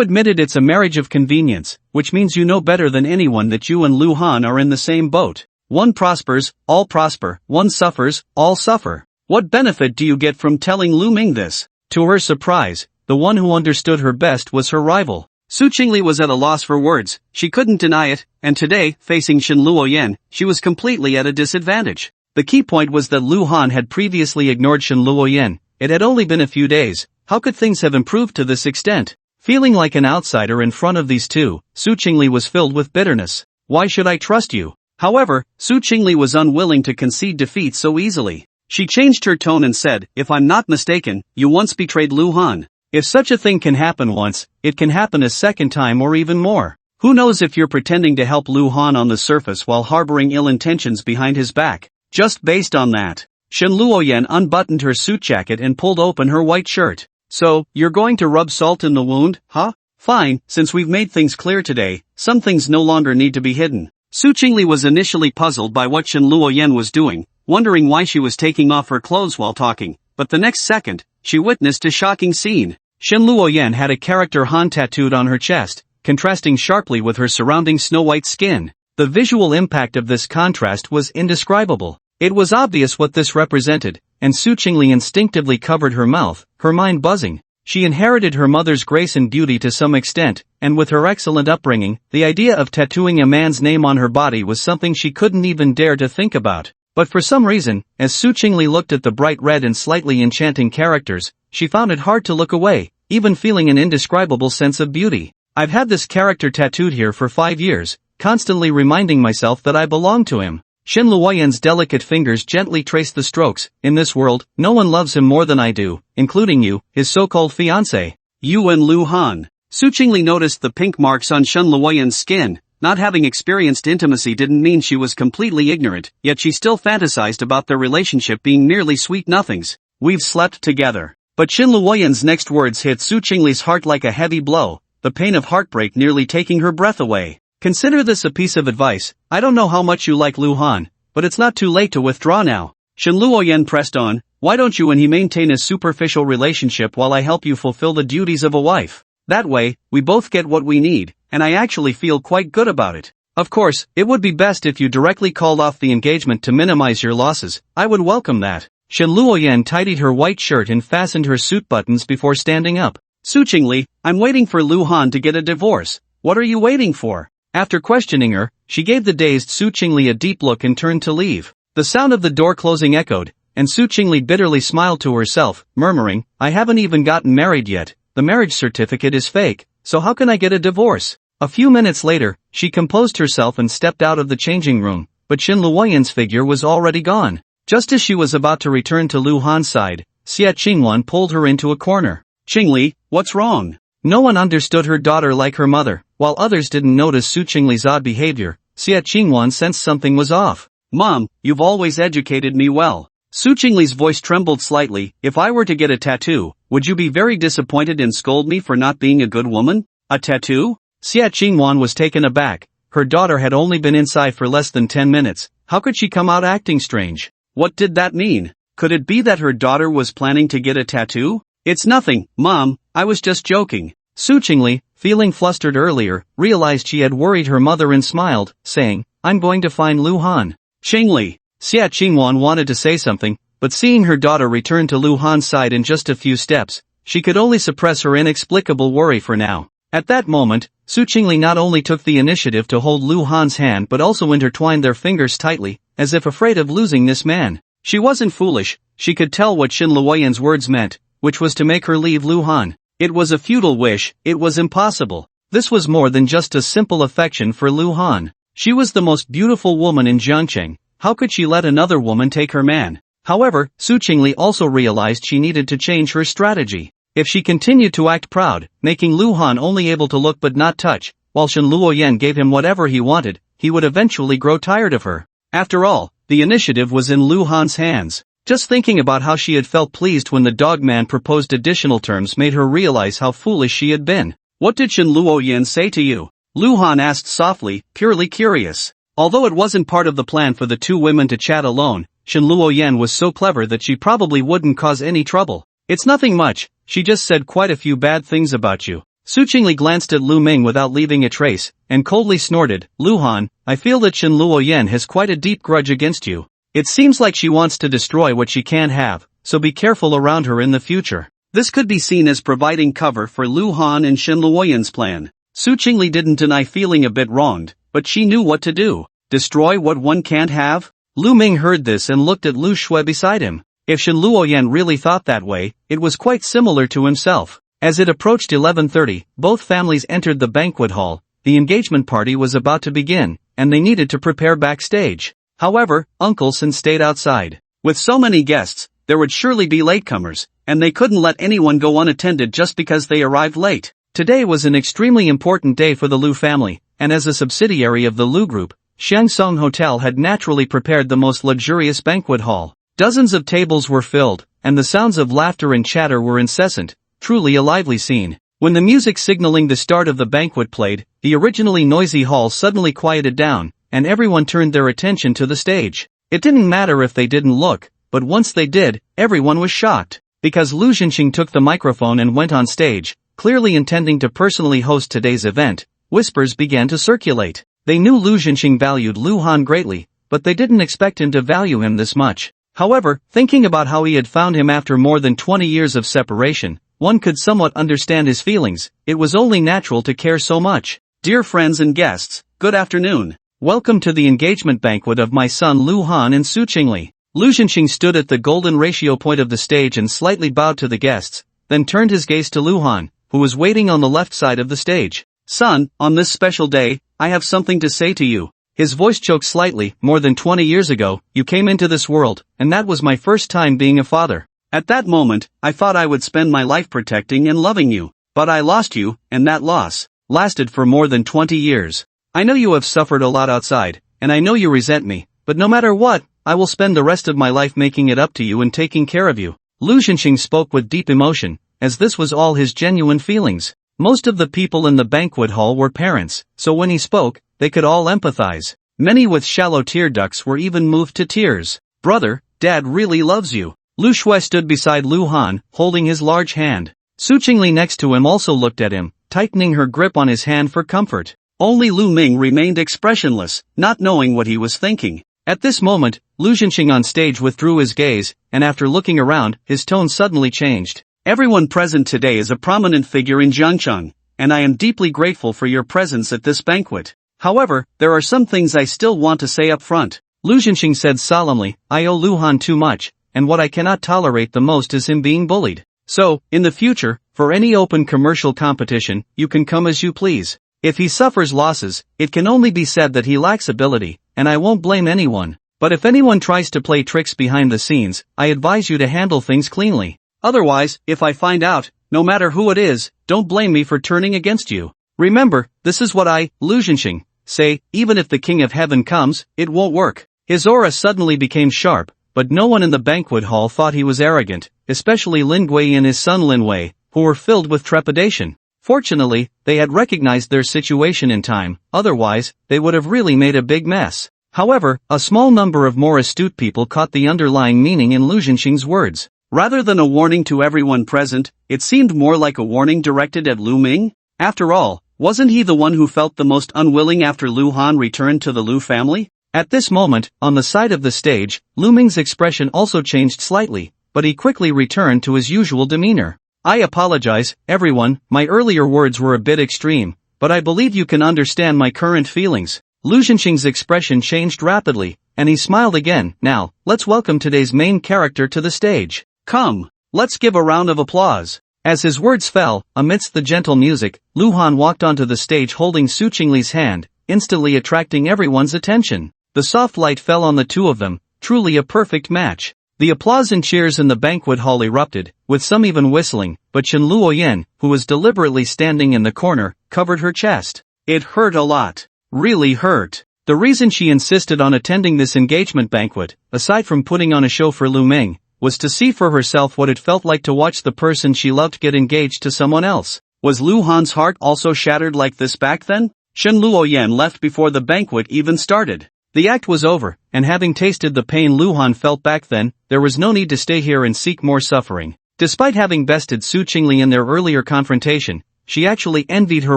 admitted it's a marriage of convenience, which means you know better than anyone that you and Lu Han are in the same boat. One prospers, all prosper, one suffers, all suffer. What benefit do you get from telling Lu Ming this? To her surprise, the one who understood her best was her rival. Su Chingle was at a loss for words, she couldn't deny it, and today, facing Shen Luoyan, she was completely at a disadvantage. The key point was that Lu Han had previously ignored Shen Luoyan. It had only been a few days. How could things have improved to this extent? Feeling like an outsider in front of these two, Su Chingle was filled with bitterness. Why should I trust you? However, Su Chingle was unwilling to concede defeat so easily. She changed her tone and said, if I'm not mistaken, you once betrayed Lu Han. If such a thing can happen once, it can happen a second time or even more. Who knows if you're pretending to help Lu Han on the surface while harboring ill intentions behind his back. Just based on that. Shen Luoyan unbuttoned her suit jacket and pulled open her white shirt. So, you're going to rub salt in the wound, huh? Fine, since we've made things clear today, some things no longer need to be hidden. Su Chingle was initially puzzled by what Shen Luoyan was doing, wondering why she was taking off her clothes while talking, but the next second, she witnessed a shocking scene. Shen Luoyan had a character Han tattooed on her chest, contrasting sharply with her surrounding snow-white skin. The visual impact of this contrast was indescribable. It was obvious what this represented, and Su Chingle instinctively covered her mouth, her mind buzzing. She inherited her mother's grace and beauty to some extent, and with her excellent upbringing, the idea of tattooing a man's name on her body was something she couldn't even dare to think about. But for some reason, as Su Chingle looked at the bright red and slightly enchanting characters, she found it hard to look away, even feeling an indescribable sense of beauty. I've had this character tattooed here for 5 years, constantly reminding myself that I belong to him. Shen Luoyan's delicate fingers gently traced the strokes. In this world, no one loves him more than I do, including you, his so-called fiancé. You and Lu Han. Su Chingle noticed the pink marks on Shen Luoyan's skin. Not having experienced intimacy didn't mean she was completely ignorant, yet she still fantasized about their relationship being merely sweet nothings. We've slept together. But Shen Luoyan's next words hit Su Chingle's heart like a heavy blow, the pain of heartbreak nearly taking her breath away. Consider this a piece of advice. I don't know how much you like Lu Han, but it's not too late to withdraw now. Shen Luoyan pressed on, why don't you and he maintain a superficial relationship while I help you fulfill the duties of a wife? That way, we both get what we need, and I actually feel quite good about it. Of course, it would be best if you directly called off the engagement to minimize your losses. I would welcome that. Shen Luoyan tidied her white shirt and fastened her suit buttons before standing up. Su Chingle, I'm waiting for Lu Han to get a divorce. What are you waiting for? After questioning her, she gave the dazed Su Chingle a deep look and turned to leave. The sound of the door closing echoed, and Su Chingle bitterly smiled to herself, murmuring, I haven't even gotten married yet. The marriage certificate is fake, so how can I get a divorce? A few minutes later, she composed herself and stepped out of the changing room, but Shen Luoyan's figure was already gone. Just as she was about to return to Lu Han's side, Xia Qingwan pulled her into a corner. Chingle, what's wrong? No one understood her daughter like her mother. While others didn't notice Su Chingle's odd behavior, Xia Qingwan sensed something was off. Mom, you've always educated me well. Su Chingle's voice trembled slightly. If I were to get a tattoo, would you be very disappointed and scold me for not being a good woman? A tattoo? Xia Qingwan was taken aback. Her daughter had only been inside for less than 10 minutes. How could she come out acting strange? What did that mean? Could it be that her daughter was planning to get a tattoo? It's nothing, Mom, I was just joking. Su Chingle, feeling flustered earlier, realized she had worried her mother and smiled, saying, "I'm going to find Lu Han." Qingli. Xia Qingwan wanted to say something, but seeing her daughter return to Lu Han's side in just a few steps, she could only suppress her inexplicable worry for now. At that moment, Su Chingle not only took the initiative to hold Lu Han's hand but also intertwined their fingers tightly, as if afraid of losing this man. She wasn't foolish, she could tell what Xin Luoyan's words meant, which was to make her leave Lu Han. It was a futile wish, it was impossible. This was more than just a simple affection for Lu Han. She was the most beautiful woman in Jiangcheng, how could she let another woman take her man? However, Su Chingle also realized she needed to change her strategy. If she continued to act proud, making Lu Han only able to look but not touch, while Xin Luoyan gave him whatever he wanted, he would eventually grow tired of her. After all, the initiative was in Lu Han's hands. Just thinking about how she had felt pleased when the dog man proposed additional terms made her realize how foolish she had been. "What did Xin Luoyan say to you?" Lu Han asked softly, purely curious. Although it wasn't part of the plan for the two women to chat alone, Xin Luoyan was so clever that she probably wouldn't cause any trouble. "It's nothing much, she just said quite a few bad things about you." Su Chingle glanced at Lu Ming without leaving a trace, and coldly snorted, "Lu Han, I feel that Xin Luoyan has quite a deep grudge against you. It seems like she wants to destroy what she can't have, so be careful around her in the future." This could be seen as providing cover for Lu Han and Xin Luoyan's plan. Su Chingle didn't deny feeling a bit wronged, but she knew what to do. Destroy what one can't have? Lu Ming heard this and looked at Lu Shui beside him. If Xin Luoyan really thought that way, it was quite similar to himself. As it approached 11:30, both families entered the banquet hall. The engagement party was about to begin, and they needed to prepare backstage. However, Uncle Sin stayed outside. With so many guests, there would surely be latecomers, and they couldn't let anyone go unattended just because they arrived late. Today was an extremely important day for the Lu family, and as a subsidiary of the Lu Group, Shangsong Hotel had naturally prepared the most luxurious banquet hall. Dozens of tables were filled, and the sounds of laughter and chatter were incessant, truly a lively scene. When the music signaling the start of the banquet played, the originally noisy hall suddenly quieted down, and everyone turned their attention to the stage. It didn't matter if they didn't look, but once they did, everyone was shocked. Because Lu Zhenxing took the microphone and went on stage, clearly intending to personally host today's event, whispers began to circulate. They knew Lu Zhenxing valued Lu Han greatly, but they didn't expect him to value him this much. However, thinking about how he had found him after more than 20 years of separation, one could somewhat understand his feelings. It was only natural to care so much. "Dear friends and guests, good afternoon. Welcome to the engagement banquet of my son Lu Han and Su Chingle." Lu Zhenxing stood at the golden ratio point of the stage and slightly bowed to the guests, then turned his gaze to Lu Han, who was waiting on the left side of the stage. "Son, on this special day, I have something to say to you." His voice choked slightly. "More than 20 years ago, you came into this world, and that was my first time being a father. At that moment, I thought I would spend my life protecting and loving you. But I lost you, and that loss lasted for more than 20 years. I know you have suffered a lot outside, and I know you resent me, but no matter what, I will spend the rest of my life making it up to you and taking care of you." Lu Zhenxing spoke with deep emotion, as this was all his genuine feelings. Most of the people in the banquet hall were parents, so when he spoke, they could all empathize. Many with shallow tear ducts were even moved to tears. "Brother, Dad really loves you." Lu Shui stood beside Lu Han, holding his large hand. Su Chingle next to him also looked at him, tightening her grip on his hand for comfort. Only Lu Ming remained expressionless, not knowing what he was thinking. At this moment, Lu Zhenxing on stage withdrew his gaze, and after looking around, his tone suddenly changed. "Everyone present today is a prominent figure in Jiangcheng, and I am deeply grateful for your presence at this banquet. However, there are some things I still want to say up front." Lu Zhenxing said solemnly, "I owe Lu Han too much, and what I cannot tolerate the most is him being bullied. So, in the future, for any open commercial competition, you can come as you please. If he suffers losses, it can only be said that he lacks ability, and I won't blame anyone. But if anyone tries to play tricks behind the scenes, I advise you to handle things cleanly. Otherwise, if I find out, no matter who it is, don't blame me for turning against you. Remember, this is what I, Lu Zhenxing, say, even if the King of Heaven comes, it won't work." His aura suddenly became sharp, but no one in the banquet hall thought he was arrogant, especially Lin Gui and his son Lin Wei, who were filled with trepidation. Fortunately, they had recognized their situation in time, otherwise, they would have really made a big mess. However, a small number of more astute people caught the underlying meaning in Lu Zhenxing's words. Rather than a warning to everyone present, it seemed more like a warning directed at Lu Ming. After all, wasn't he the one who felt the most unwilling after Lu Han returned to the Lu family? At this moment, on the side of the stage, Lu Ming's expression also changed slightly, but he quickly returned to his usual demeanor. I apologize, everyone, my earlier words were a bit extreme, but I believe you can understand my current feelings. Lu Zhenxing's expression changed rapidly, and he smiled again. Now, let's welcome today's main character to the stage. Come, let's give a round of applause. As his words fell, amidst the gentle music, Lu Han walked onto the stage holding Su Chingle's hand, instantly attracting everyone's attention. The soft light fell on the two of them, truly a perfect match. The applause and cheers in the banquet hall erupted, with some even whistling, but Shen Luoyan, who was deliberately standing in the corner, covered her chest. It hurt a lot. Really hurt. The reason she insisted on attending this engagement banquet, aside from putting on a show for Lu Ming, was to see for herself what it felt like to watch the person she loved get engaged to someone else. Was Lu Han's heart also shattered like this back then? Shen Luoyan left before the banquet even started. The act was over, and having tasted the pain Lu Han felt back then, there was no need to stay here and seek more suffering. Despite having bested Su Chingle in their earlier confrontation, she actually envied her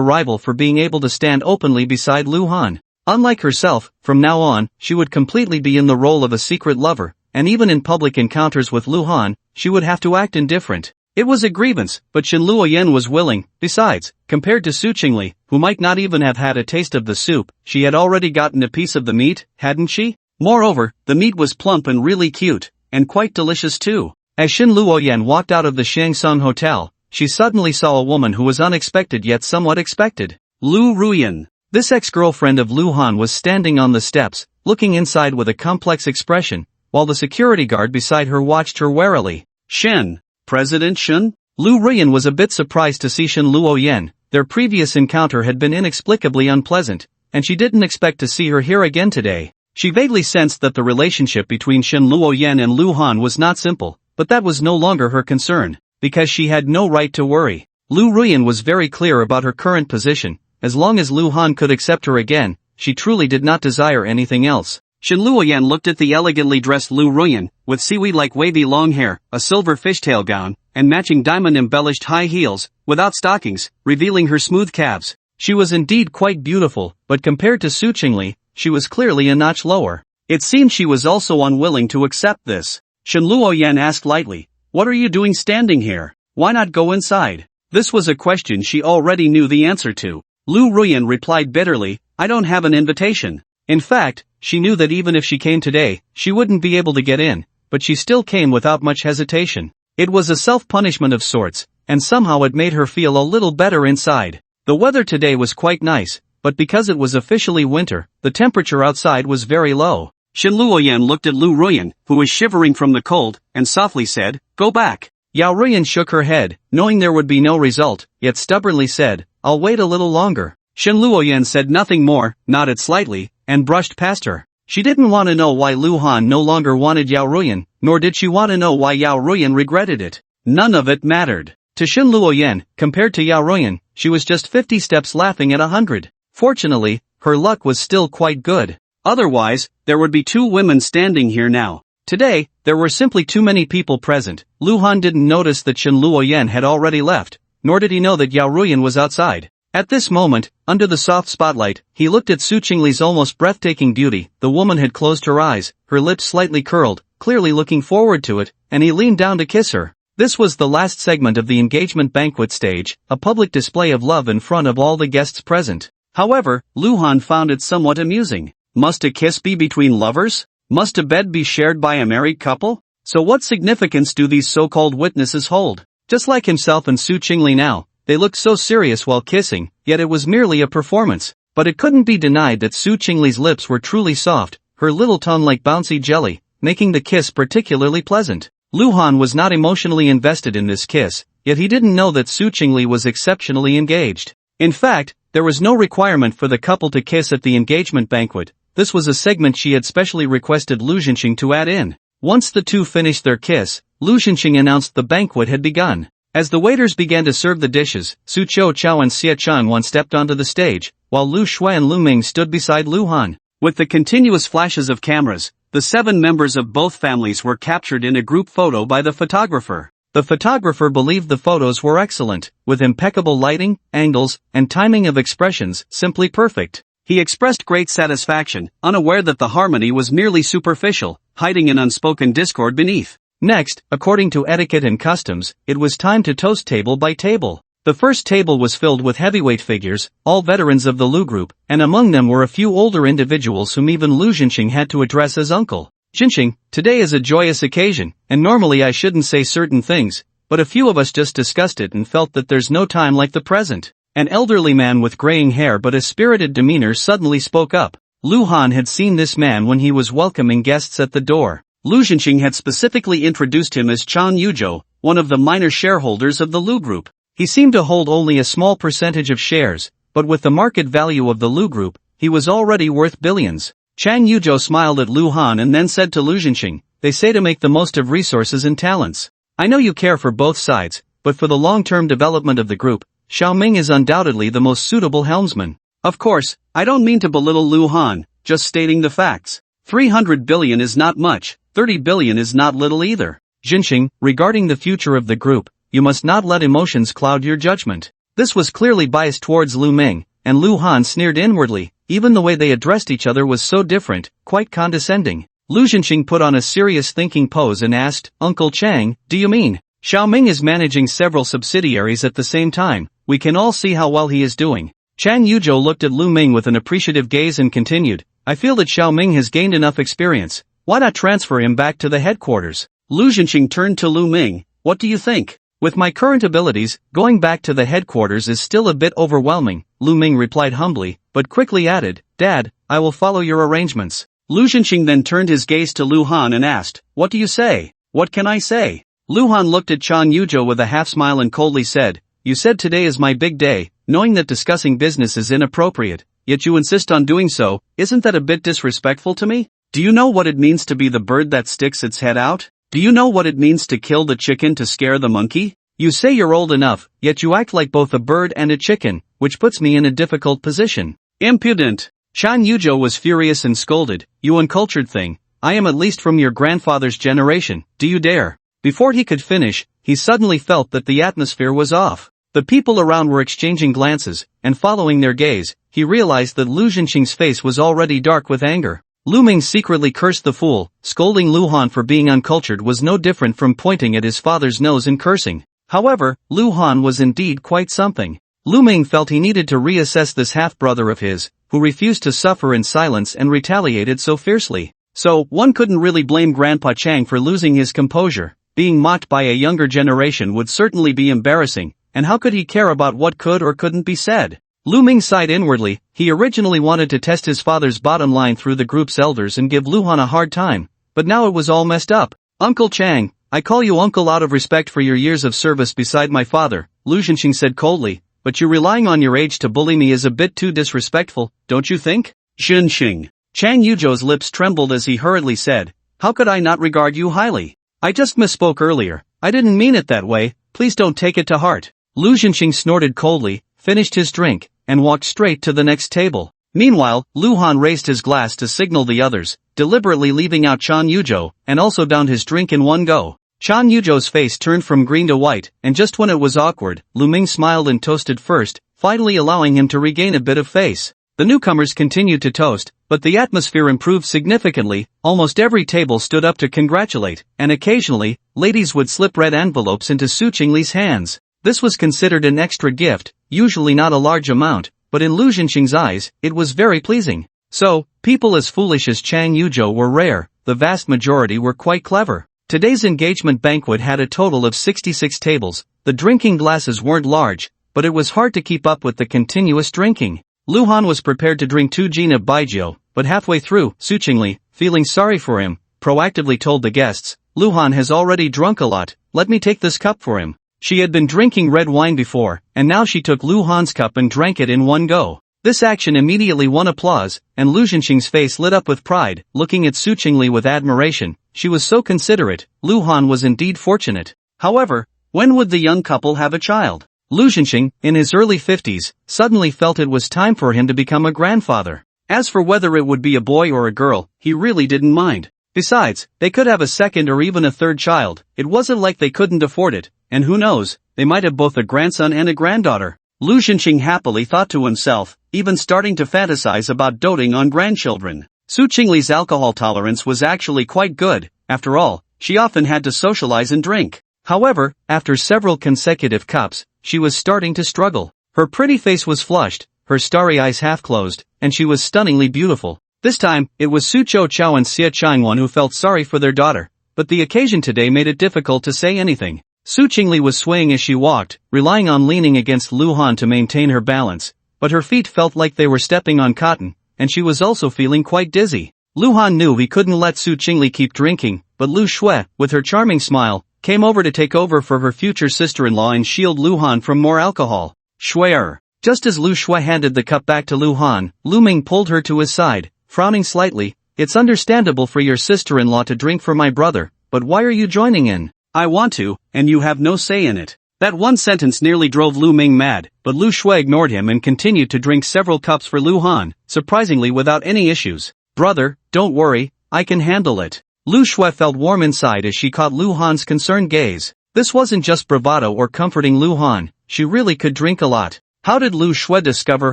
rival for being able to stand openly beside Lu Han. Unlike herself, from now on, she would completely be in the role of a secret lover, and even in public encounters with Lu Han, she would have to act indifferent. It was a grievance, but Shen Luoyan was willing. Besides, compared to Su Chingle, who might not even have had a taste of the soup, she had already gotten a piece of the meat, hadn't she? Moreover, the meat was plump and really cute, and quite delicious too. As Shen Luoyan walked out of the Shangsong Hotel, she suddenly saw a woman who was unexpected yet somewhat expected. Lu Ruan. This ex-girlfriend of Lu Han was standing on the steps, looking inside with a complex expression, while the security guard beside her watched her warily. Shen. President Shen? Lu Ruan was a bit surprised to see Shen Luoyan. Their previous encounter had been inexplicably unpleasant, and she didn't expect to see her here again today. She vaguely sensed that the relationship between Shen Luoyan and Lu Han was not simple, but that was no longer her concern, because she had no right to worry. Lu Ruan was very clear about her current position. As long as Lu Han could accept her again, she truly did not desire anything else. Shen Luoyan looked at the elegantly dressed Lu Ruan, with seaweed-like wavy long hair, a silver fishtail gown, and matching diamond-embellished high heels, without stockings, revealing her smooth calves. She was indeed quite beautiful, but compared to Su Chingle, she was clearly a notch lower. It seemed she was also unwilling to accept this. Shen Luoyan asked lightly, "What are you doing standing here? Why not go inside?" This was a question she already knew the answer to. Lu Ruan replied bitterly, "I don't have an invitation." In fact, she knew that even if she came today, she wouldn't be able to get in, but she still came without much hesitation. It was a self-punishment of sorts, and somehow it made her feel a little better inside. The weather today was quite nice, but because it was officially winter, the temperature outside was very low. Shen Luoyan looked at Lu Ruan, who was shivering from the cold, and softly said, "Go back." Yao Ruyan shook her head, knowing there would be no result, yet stubbornly said, "I'll wait a little longer." Shen Luoyan said nothing more, nodded slightly, and brushed past her. She didn't want to know why Lu Han no longer wanted Yao Ruyan, nor did she want to know why Yao Ruyan regretted it. None of it mattered. To Shen Luoyan, compared to Yao Ruyan, she was just 50 steps laughing at 100. Fortunately, her luck was still quite good. Otherwise, there would be two women standing here now. Today, there were simply too many people present. Lu Han didn't notice that Shen Luoyan had already left, nor did he know that Yao Ruyan was outside. At this moment, under the soft spotlight, he looked at Su Chingle's almost breathtaking beauty. The woman had closed her eyes, her lips slightly curled, clearly looking forward to it, and he leaned down to kiss her. This was the last segment of the engagement banquet stage, a public display of love in front of all the guests present. However, Lu Han found it somewhat amusing. Must a kiss be between lovers? Must a bed be shared by a married couple? So what significance do these so-called witnesses hold? Just like himself and Su Chingle now, they looked so serious while kissing, yet it was merely a performance. But it couldn't be denied that Su Chingle's lips were truly soft, her little tongue like bouncy jelly, making the kiss particularly pleasant. Lu Han was not emotionally invested in this kiss, yet he didn't know that Su Chingle was exceptionally engaged. In fact, there was no requirement for the couple to kiss at the engagement banquet. This was a segment she had specially requested Lu Zhenxing to add in. Once the two finished their kiss, Lu Zhenxing announced the banquet had begun. As the waiters began to serve the dishes, Su Chao and Xie Changwan stepped onto the stage, while Lu Shui and Lu Ming stood beside Lu Han. With the continuous flashes of cameras, the 7 members of both families were captured in a group photo by the photographer. The photographer believed the photos were excellent, with impeccable lighting, angles, and timing of expressions, simply perfect. He expressed great satisfaction, unaware that the harmony was merely superficial, hiding an unspoken discord beneath. Next, according to etiquette and customs, it was time to toast table by table. The first table was filled with heavyweight figures, all veterans of the Lu group, and among them were a few older individuals whom even Lu Jinxing had to address as uncle. Jinxing, today is a joyous occasion, and normally I shouldn't say certain things, but a few of us just discussed it and felt that there's no time like the present. An elderly man with graying hair but a spirited demeanor suddenly spoke up. Lu Han had seen this man when he was welcoming guests at the door. Lu Jinxing had specifically introduced him as Chan Yuzhou, one of the minor shareholders of the Lu group. He seemed to hold only a small percentage of shares, but with the market value of the Lu group, he was already worth billions. Chan Yuzhou smiled at Lu Han and then said to Lu Jinxing, "They say to make the most of resources and talents. I know you care for both sides, but for the long-term development of the group, Xiaoming is undoubtedly the most suitable helmsman." Of course, I don't mean to belittle Lu Han, just stating the facts. 300 billion is not much, 30 billion is not little either. Jinxing, regarding the future of the group, you must not let emotions cloud your judgment. This was clearly biased towards Lu Ming, and Lu Han sneered inwardly. Even the way they addressed each other was so different, quite condescending. Lu Jinxing put on a serious thinking pose and asked, "Uncle Chang, do you mean? Xiaoming is managing several subsidiaries at the same time, we can all see how well he is doing." Chan Yuzhou looked at Lu Ming with an appreciative gaze and continued, "I feel that Xiaoming has gained enough experience, why not transfer him back to the headquarters?" Lu Jinxing turned to Lu Ming, "What do you think?" "With my current abilities, going back to the headquarters is still a bit overwhelming," Lu Ming replied humbly, but quickly added, "Dad, I will follow your arrangements." Lu Jinxing then turned his gaze to Lu Han and asked, "What do you say?" "What can I say?" Lu Han looked at Chan Yuzhou with a half-smile and coldly said, "You said today is my big day, knowing that discussing business is inappropriate, yet you insist on doing so, isn't that a bit disrespectful to me? Do you know what it means to be the bird that sticks its head out? Do you know what it means to kill the chicken to scare the monkey? You say you're old enough, yet you act like both a bird and a chicken, which puts me in a difficult position." "Impudent!" Chan Yuzhou was furious and scolded, "You uncultured thing, I am at least from your grandfather's generation, do you dare?" Before he could finish, he suddenly felt that the atmosphere was off. The people around were exchanging glances, and following their gaze, he realized that Lu Jinxing's face was already dark with anger. Lu Ming secretly cursed the fool. Scolding Lu Han for being uncultured was no different from pointing at his father's nose and cursing. However, Lu Han was indeed quite something. Lu Ming felt he needed to reassess this half-brother of his, who refused to suffer in silence and retaliated so fiercely. So, one couldn't really blame Grandpa Chang for losing his composure. Being mocked by a younger generation would certainly be embarrassing, and how could he care about what could or couldn't be said? Lu Ming sighed inwardly. He originally wanted to test his father's bottom line through the group's elders and give Lu Han a hard time, but now it was all messed up. "Uncle Chang, I call you uncle out of respect for your years of service beside my father," Lu Jinxing said coldly, "but you relying on your age to bully me is a bit too disrespectful, don't you think?" "Jinxing." Chan Yuzhou's lips trembled as he hurriedly said, "How could I not regard you highly? I just misspoke earlier, I didn't mean it that way, please don't take it to heart." Lu Jinxing snorted coldly, finished his drink, and walked straight to the next table. Meanwhile, Lu Han raised his glass to signal the others, deliberately leaving out Chan Yuzhou, and also downed his drink in one go. Chan Yuzhou's face turned from green to white, and just when it was awkward, Lu Ming smiled and toasted first, finally allowing him to regain a bit of face. The newcomers continued to toast, but the atmosphere improved significantly. Almost every table stood up to congratulate, and occasionally, ladies would slip red envelopes into Su Chingle's hands. This was considered an extra gift, usually not a large amount, but in Lu Jinxing's eyes, it was very pleasing. So, people as foolish as Chan Yuzhou were rare, the vast majority were quite clever. Today's engagement banquet had a total of 66 tables. The drinking glasses weren't large, but it was hard to keep up with the continuous drinking. Lu Han was prepared to drink 2 jin of baijiu, but halfway through, Su Chingle, feeling sorry for him, proactively told the guests, "Lu Han has already drunk a lot, let me take this cup for him." She had been drinking red wine before, and now she took Lu Han's cup and drank it in one go. This action immediately won applause, and Lu Jinxing's face lit up with pride. Looking at Su Chingle with admiration, she was so considerate. Lu Han was indeed fortunate. However, when would the young couple have a child? Lu Jinxing, in his early 50s, suddenly felt it was time for him to become a grandfather. As for whether it would be a boy or a girl, he really didn't mind. Besides, they could have a second or even a third child. It wasn't like they couldn't afford it, and who knows, they might have both a grandson and a granddaughter. Lu Xinqing happily thought to himself, even starting to fantasize about doting on grandchildren. Su Chingle's alcohol tolerance was actually quite good. After all, she often had to socialize and drink. However, after several consecutive cups, she was starting to struggle. Her pretty face was flushed, her starry eyes half closed, and she was stunningly beautiful. This time, it was Su Chao and Su Chingle who felt sorry for their daughter, but the occasion today made it difficult to say anything. Su Chingle was swaying as she walked, relying on leaning against Lu Han to maintain her balance, but her feet felt like they were stepping on cotton, and she was also feeling quite dizzy. Lu Han knew he couldn't let Su Chingle keep drinking, but Lu Shui, with her charming smile, came over to take over for her future sister-in-law and shield Lu Han from more alcohol. Shui. Just as Lu Shui handed the cup back to Lu Han, Lu Ming pulled her to his side, frowning slightly. It's understandable for your sister-in-law to drink for my brother, but why are you joining in? I want to, and you have no say in it. That one sentence nearly drove Lu Ming mad, but Lu Shui ignored him and continued to drink several cups for Lu Han, surprisingly without any issues. Brother, don't worry, I can handle it. Lu Shui felt warm inside as she caught Lu Han's concerned gaze. This wasn't just bravado or comforting Lu Han, she really could drink a lot. How did Lu Shui discover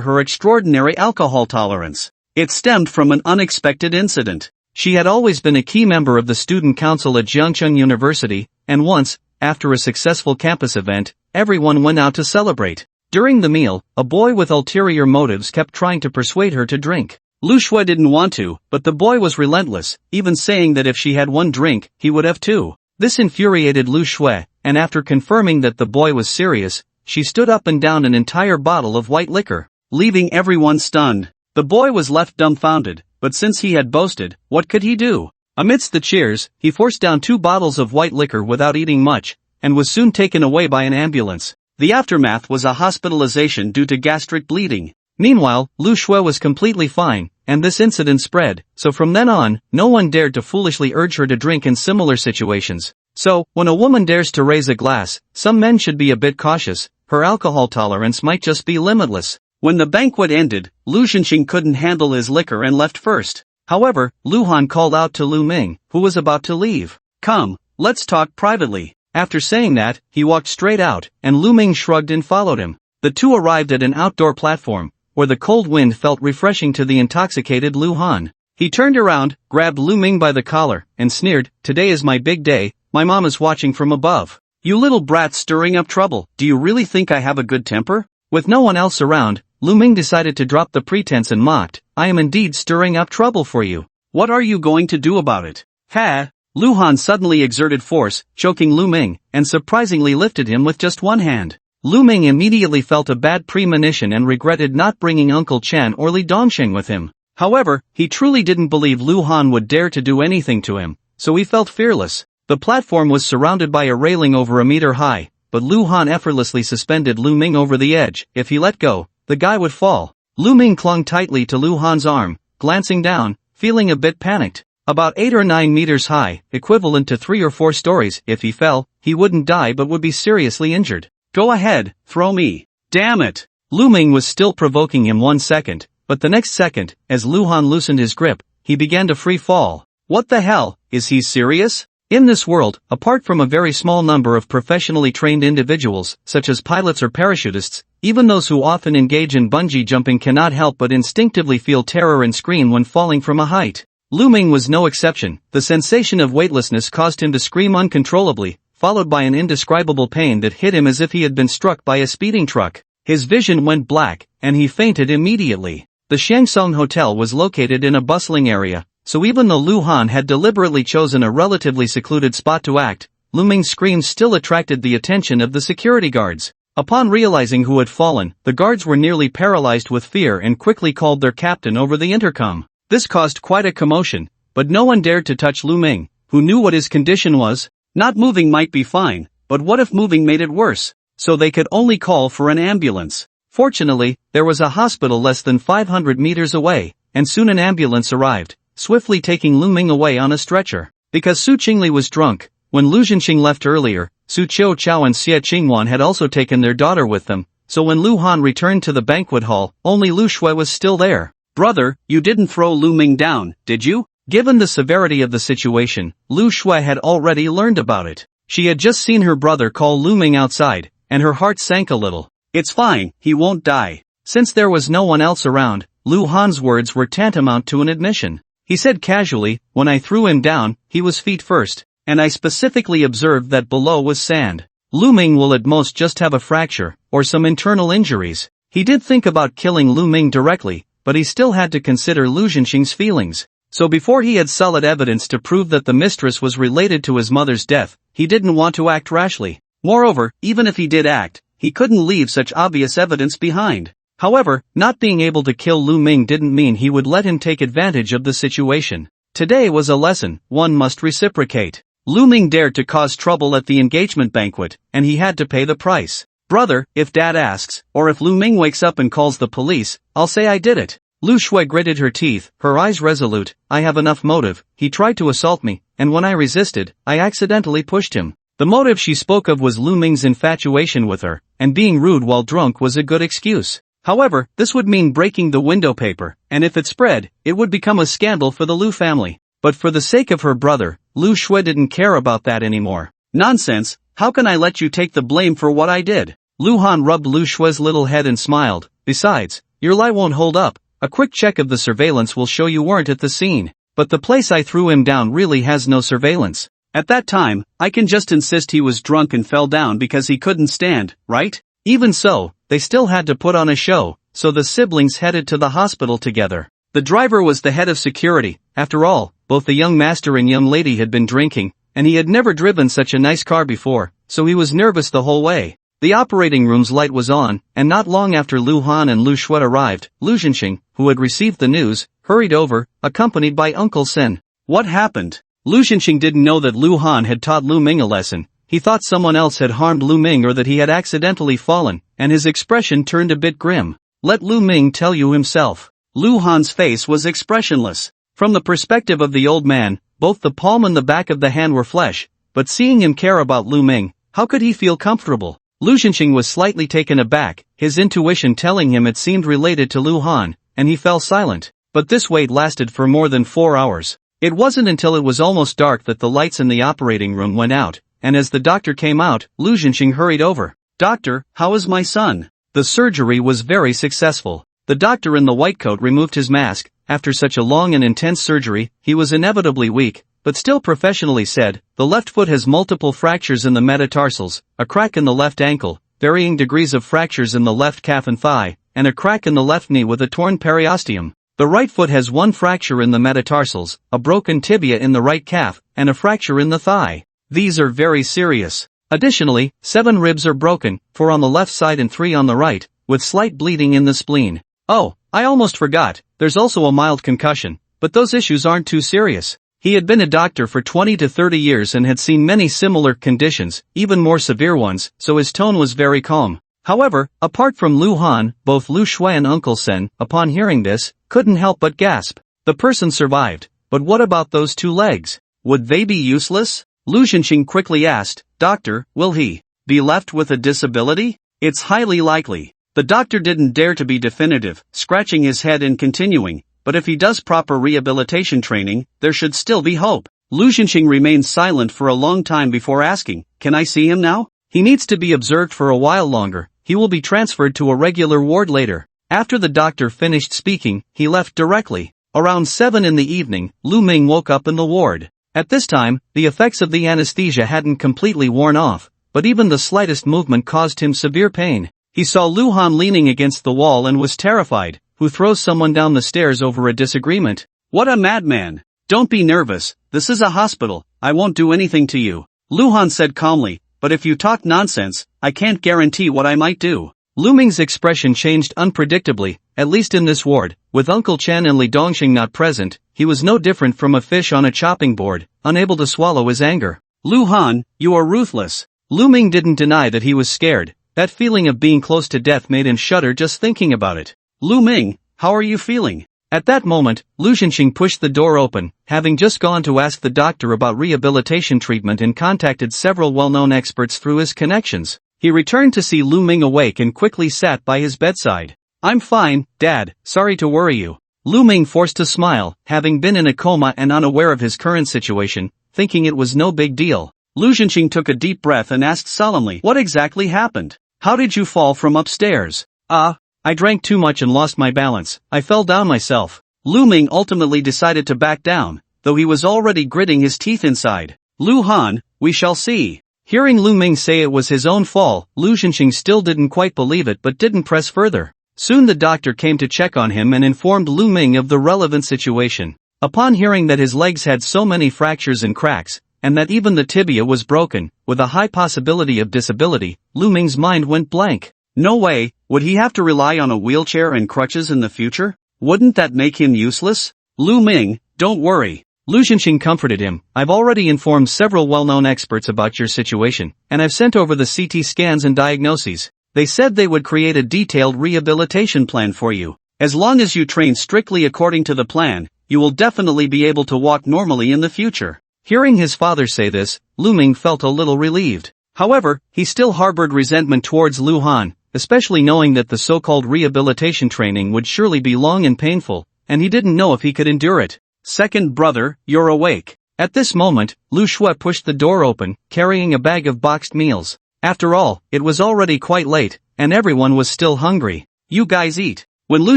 her extraordinary alcohol tolerance? It stemmed from an unexpected incident. She had always been a key member of the student council at Jiangcheng University, and once, after a successful campus event, everyone went out to celebrate. During the meal, a boy with ulterior motives kept trying to persuade her to drink. Lu Shui didn't want to, but the boy was relentless, even saying that if she had one drink, he would have two. This infuriated Lu Shui, and after confirming that the boy was serious, she stood up and downed an entire bottle of white liquor, leaving everyone stunned. The boy was left dumbfounded, but since he had boasted, what could he do? Amidst the cheers, he forced down 2 bottles of white liquor without eating much, and was soon taken away by an ambulance. The aftermath was a hospitalization due to gastric bleeding. Meanwhile, Lu Shui was completely fine, and this incident spread, so from then on, no one dared to foolishly urge her to drink in similar situations. So, when a woman dares to raise a glass, some men should be a bit cautious. Her alcohol tolerance might just be limitless. When the banquet ended, Lu Xinqing couldn't handle his liquor and left first. However, Lu Han called out to Lu Ming, who was about to leave. Come, let's talk privately. After saying that, he walked straight out, and Lu Ming shrugged and followed him. The two arrived at an outdoor platform, where the cold wind felt refreshing to the intoxicated Lu Han. He turned around, grabbed Lu Ming by the collar, and sneered, "Today is my big day, my mom is watching from above. You little brat stirring up trouble, do you really think I have a good temper?" With no one else around, Lu Ming decided to drop the pretense and mocked, "I am indeed stirring up trouble for you. What are you going to do about it?" Ha! Lu Han suddenly exerted force, choking Lu Ming, and surprisingly lifted him with just one hand. Lu Ming immediately felt a bad premonition and regretted not bringing Uncle Chen or Li Dongsheng with him. However, he truly didn't believe Lu Han would dare to do anything to him, so he felt fearless. The platform was surrounded by a railing over a meter high, but Lu Han effortlessly suspended Lu Ming over the edge. If he let go, the guy would fall. Lu Ming clung tightly to Lu Han's arm, glancing down, feeling a bit panicked. About 8 or 9 meters high, equivalent to 3 or 4 stories, if he fell, he wouldn't die but would be seriously injured. Go ahead, throw me. Damn it! Lu Ming was still provoking him 1 second, but the next second, as Lu Han loosened his grip, he began to free fall. What the hell, is he serious? In this world, apart from a very small number of professionally trained individuals, such as pilots or parachutists, even those who often engage in bungee jumping cannot help but instinctively feel terror and scream when falling from a height. Lu Ming was no exception. The sensation of weightlessness caused him to scream uncontrollably, followed by an indescribable pain that hit him as if he had been struck by a speeding truck. His vision went black, and he fainted immediately. The Shangsong Hotel was located in a bustling area, so even though Lu Han had deliberately chosen a relatively secluded spot to act, Lu Ming's screams still attracted the attention of the security guards. Upon realizing who had fallen, the guards were nearly paralyzed with fear and quickly called their captain over the intercom. This caused quite a commotion, but no one dared to touch Lu Ming, who knew what his condition was. Not moving might be fine, but what if moving made it worse? So they could only call for an ambulance. Fortunately, there was a hospital less than 500 meters away, and soon an ambulance arrived, swiftly taking Lu Ming away on a stretcher. Because Su Chingle was drunk, when Lu Xinqing left earlier, Su Chao and Xie Qingwan had also taken their daughter with them, so when Lu Han returned to the banquet hall, only Lu Shui was still there. Brother, you didn't throw Lu Ming down, did you? Given the severity of the situation, Lu Shui had already learned about it. She had just seen her brother call Lu Ming outside, and her heart sank a little. "It's fine, he won't die." Since there was no one else around, Lu Han's words were tantamount to an admission. He said casually, "When I threw him down, he was feet first, and I specifically observed that below was sand. Lu Ming will at most just have a fracture, or some internal injuries." He did think about killing Lu Ming directly, but he still had to consider Lu Zhenxing's feelings. So before he had solid evidence to prove that the mistress was related to his mother's death, he didn't want to act rashly. Moreover, even if he did act, he couldn't leave such obvious evidence behind. However, not being able to kill Lu Ming didn't mean he would let him take advantage of the situation. Today was a lesson, one must reciprocate. Lu Ming dared to cause trouble at the engagement banquet, and he had to pay the price. "Brother, if Dad asks, or if Lu Ming wakes up and calls the police, I'll say I did it." Lu Shui gritted her teeth, her eyes resolute. "I have enough motive. He tried to assault me, and when I resisted, I accidentally pushed him." The motive she spoke of was Lu Ming's infatuation with her, and being rude while drunk was a good excuse. However, this would mean breaking the window paper, and if it spread, it would become a scandal for the Lu family. But for the sake of her brother, Lu Shui didn't care about that anymore. "Nonsense, how can I let you take the blame for what I did?" Lu Han rubbed Lu Shui's little head and smiled. "Besides, your lie won't hold up. A quick check of the surveillance will show you weren't at the scene. But the place I threw him down really has no surveillance. At that time, I can just insist he was drunk and fell down because he couldn't stand, right?" Even so, they still had to put on a show, so the siblings headed to the hospital together. The driver was the head of security. After all, both the young master and young lady had been drinking, and he had never driven such a nice car before, so he was nervous the whole way. The operating room's light was on, and not long after Lu Han and Lu Shui arrived, Lu Zhenxing, who had received the news, hurried over, accompanied by Uncle Sen. "What happened?" Lu Zhenxing didn't know that Lu Han had taught Lu Ming a lesson. He thought someone else had harmed Lu Ming or that he had accidentally fallen, and his expression turned a bit grim. "Let Lu Ming tell you himself." Lu Han's face was expressionless. From the perspective of the old man, both the palm and the back of the hand were flesh, but seeing him care about Lu Ming, how could he feel comfortable? Lu Zhenxing was slightly taken aback, his intuition telling him it seemed related to Lu Han, and he fell silent. But this wait lasted for more than 4 hours. It wasn't until it was almost dark that the lights in the operating room went out, and as the doctor came out, Lu Zhenxing hurried over. "Doctor, how is my son?" The surgery was very successful. The doctor in the white coat removed his mask. After such a long and intense surgery, he was inevitably weak, but still professionally said, "The left foot has multiple fractures in the metatarsals, a crack in the left ankle, varying degrees of fractures in the left calf and thigh, and a crack in the left knee with a torn periosteum. The right foot has one fracture in the metatarsals, a broken tibia in the right calf, and a fracture in the thigh. These are very serious. Additionally, 7 ribs are broken, 4 on the left side and 3 on the right, with slight bleeding in the spleen. Oh, I almost forgot, there's also a mild concussion, but those issues aren't too serious." He had been a doctor for 20 to 30 years and had seen many similar conditions, even more severe ones, so his tone was very calm. However, apart from Lu Han, both Lu Shui and Uncle Sen, upon hearing this, couldn't help but gasp. The person survived, but what about those 2 legs? Would they be useless? Lu Zhenxing quickly asked, "Doctor, will he be left with a disability?" "It's highly likely." The doctor didn't dare to be definitive, scratching his head and continuing, "But if he does proper rehabilitation training, there should still be hope." Lu Zhenxing remained silent for a long time before asking, "Can I see him now?" "He needs to be observed for a while longer. He will be transferred to a regular ward later." After the doctor finished speaking, he left directly. Around 7 in the evening, Lu Ming woke up in the ward. At this time, the effects of the anesthesia hadn't completely worn off, but even the slightest movement caused him severe pain. He saw Lu Han leaning against the wall and was terrified. Who throws someone down the stairs over a disagreement? What a madman! "Don't be nervous, this is a hospital, I won't do anything to you," Lu Han said calmly, "but if you talk nonsense, I can't guarantee what I might do." Lu Ming's expression changed unpredictably, at least in this ward. With Uncle Chen and Li Dongxing not present, he was no different from a fish on a chopping board, unable to swallow his anger. "Lu Han, you are ruthless." Lu Ming didn't deny that he was scared. That feeling of being close to death made him shudder just thinking about it. "Lu Ming, how are you feeling?" At that moment, Lu Zhenxing pushed the door open, having just gone to ask the doctor about rehabilitation treatment and contacted several well-known experts through his connections. He returned to see Lu Ming awake and quickly sat by his bedside. "I'm fine, Dad, sorry to worry you." Lu Ming forced a smile, having been in a coma and unaware of his current situation, thinking it was no big deal. Lu Zhenqing took a deep breath and asked solemnly, "What exactly happened? How did you fall from upstairs?" I drank too much and lost my balance. I fell down myself." Lu Ming ultimately decided to back down, though he was already gritting his teeth inside. "Lu Han, we shall see." Hearing Lu Ming say it was his own fall, Lu Zhenqing still didn't quite believe it but didn't press further. Soon the doctor came to check on him and informed Lu Ming of the relevant situation. Upon hearing that his legs had so many fractures and cracks, and that even the tibia was broken, with a high possibility of disability, Lu Ming's mind went blank. No way, would he have to rely on a wheelchair and crutches in the future? Wouldn't that make him useless? "Lu Ming, don't worry." Lu Zhenqing comforted him. "I've already informed several well-known experts about your situation, and I've sent over the CT scans and diagnoses. They said they would create a detailed rehabilitation plan for you. As long as you train strictly according to the plan, you will definitely be able to walk normally in the future." Hearing his father say this, Lu Ming felt a little relieved. However, he still harbored resentment towards Lu Han, especially knowing that the so-called rehabilitation training would surely be long and painful, and he didn't know if he could endure it. "Second brother, you're awake." At this moment, Lu Shui pushed the door open, carrying a bag of boxed meals. After all, it was already quite late, and everyone was still hungry. "You guys eat." When Lu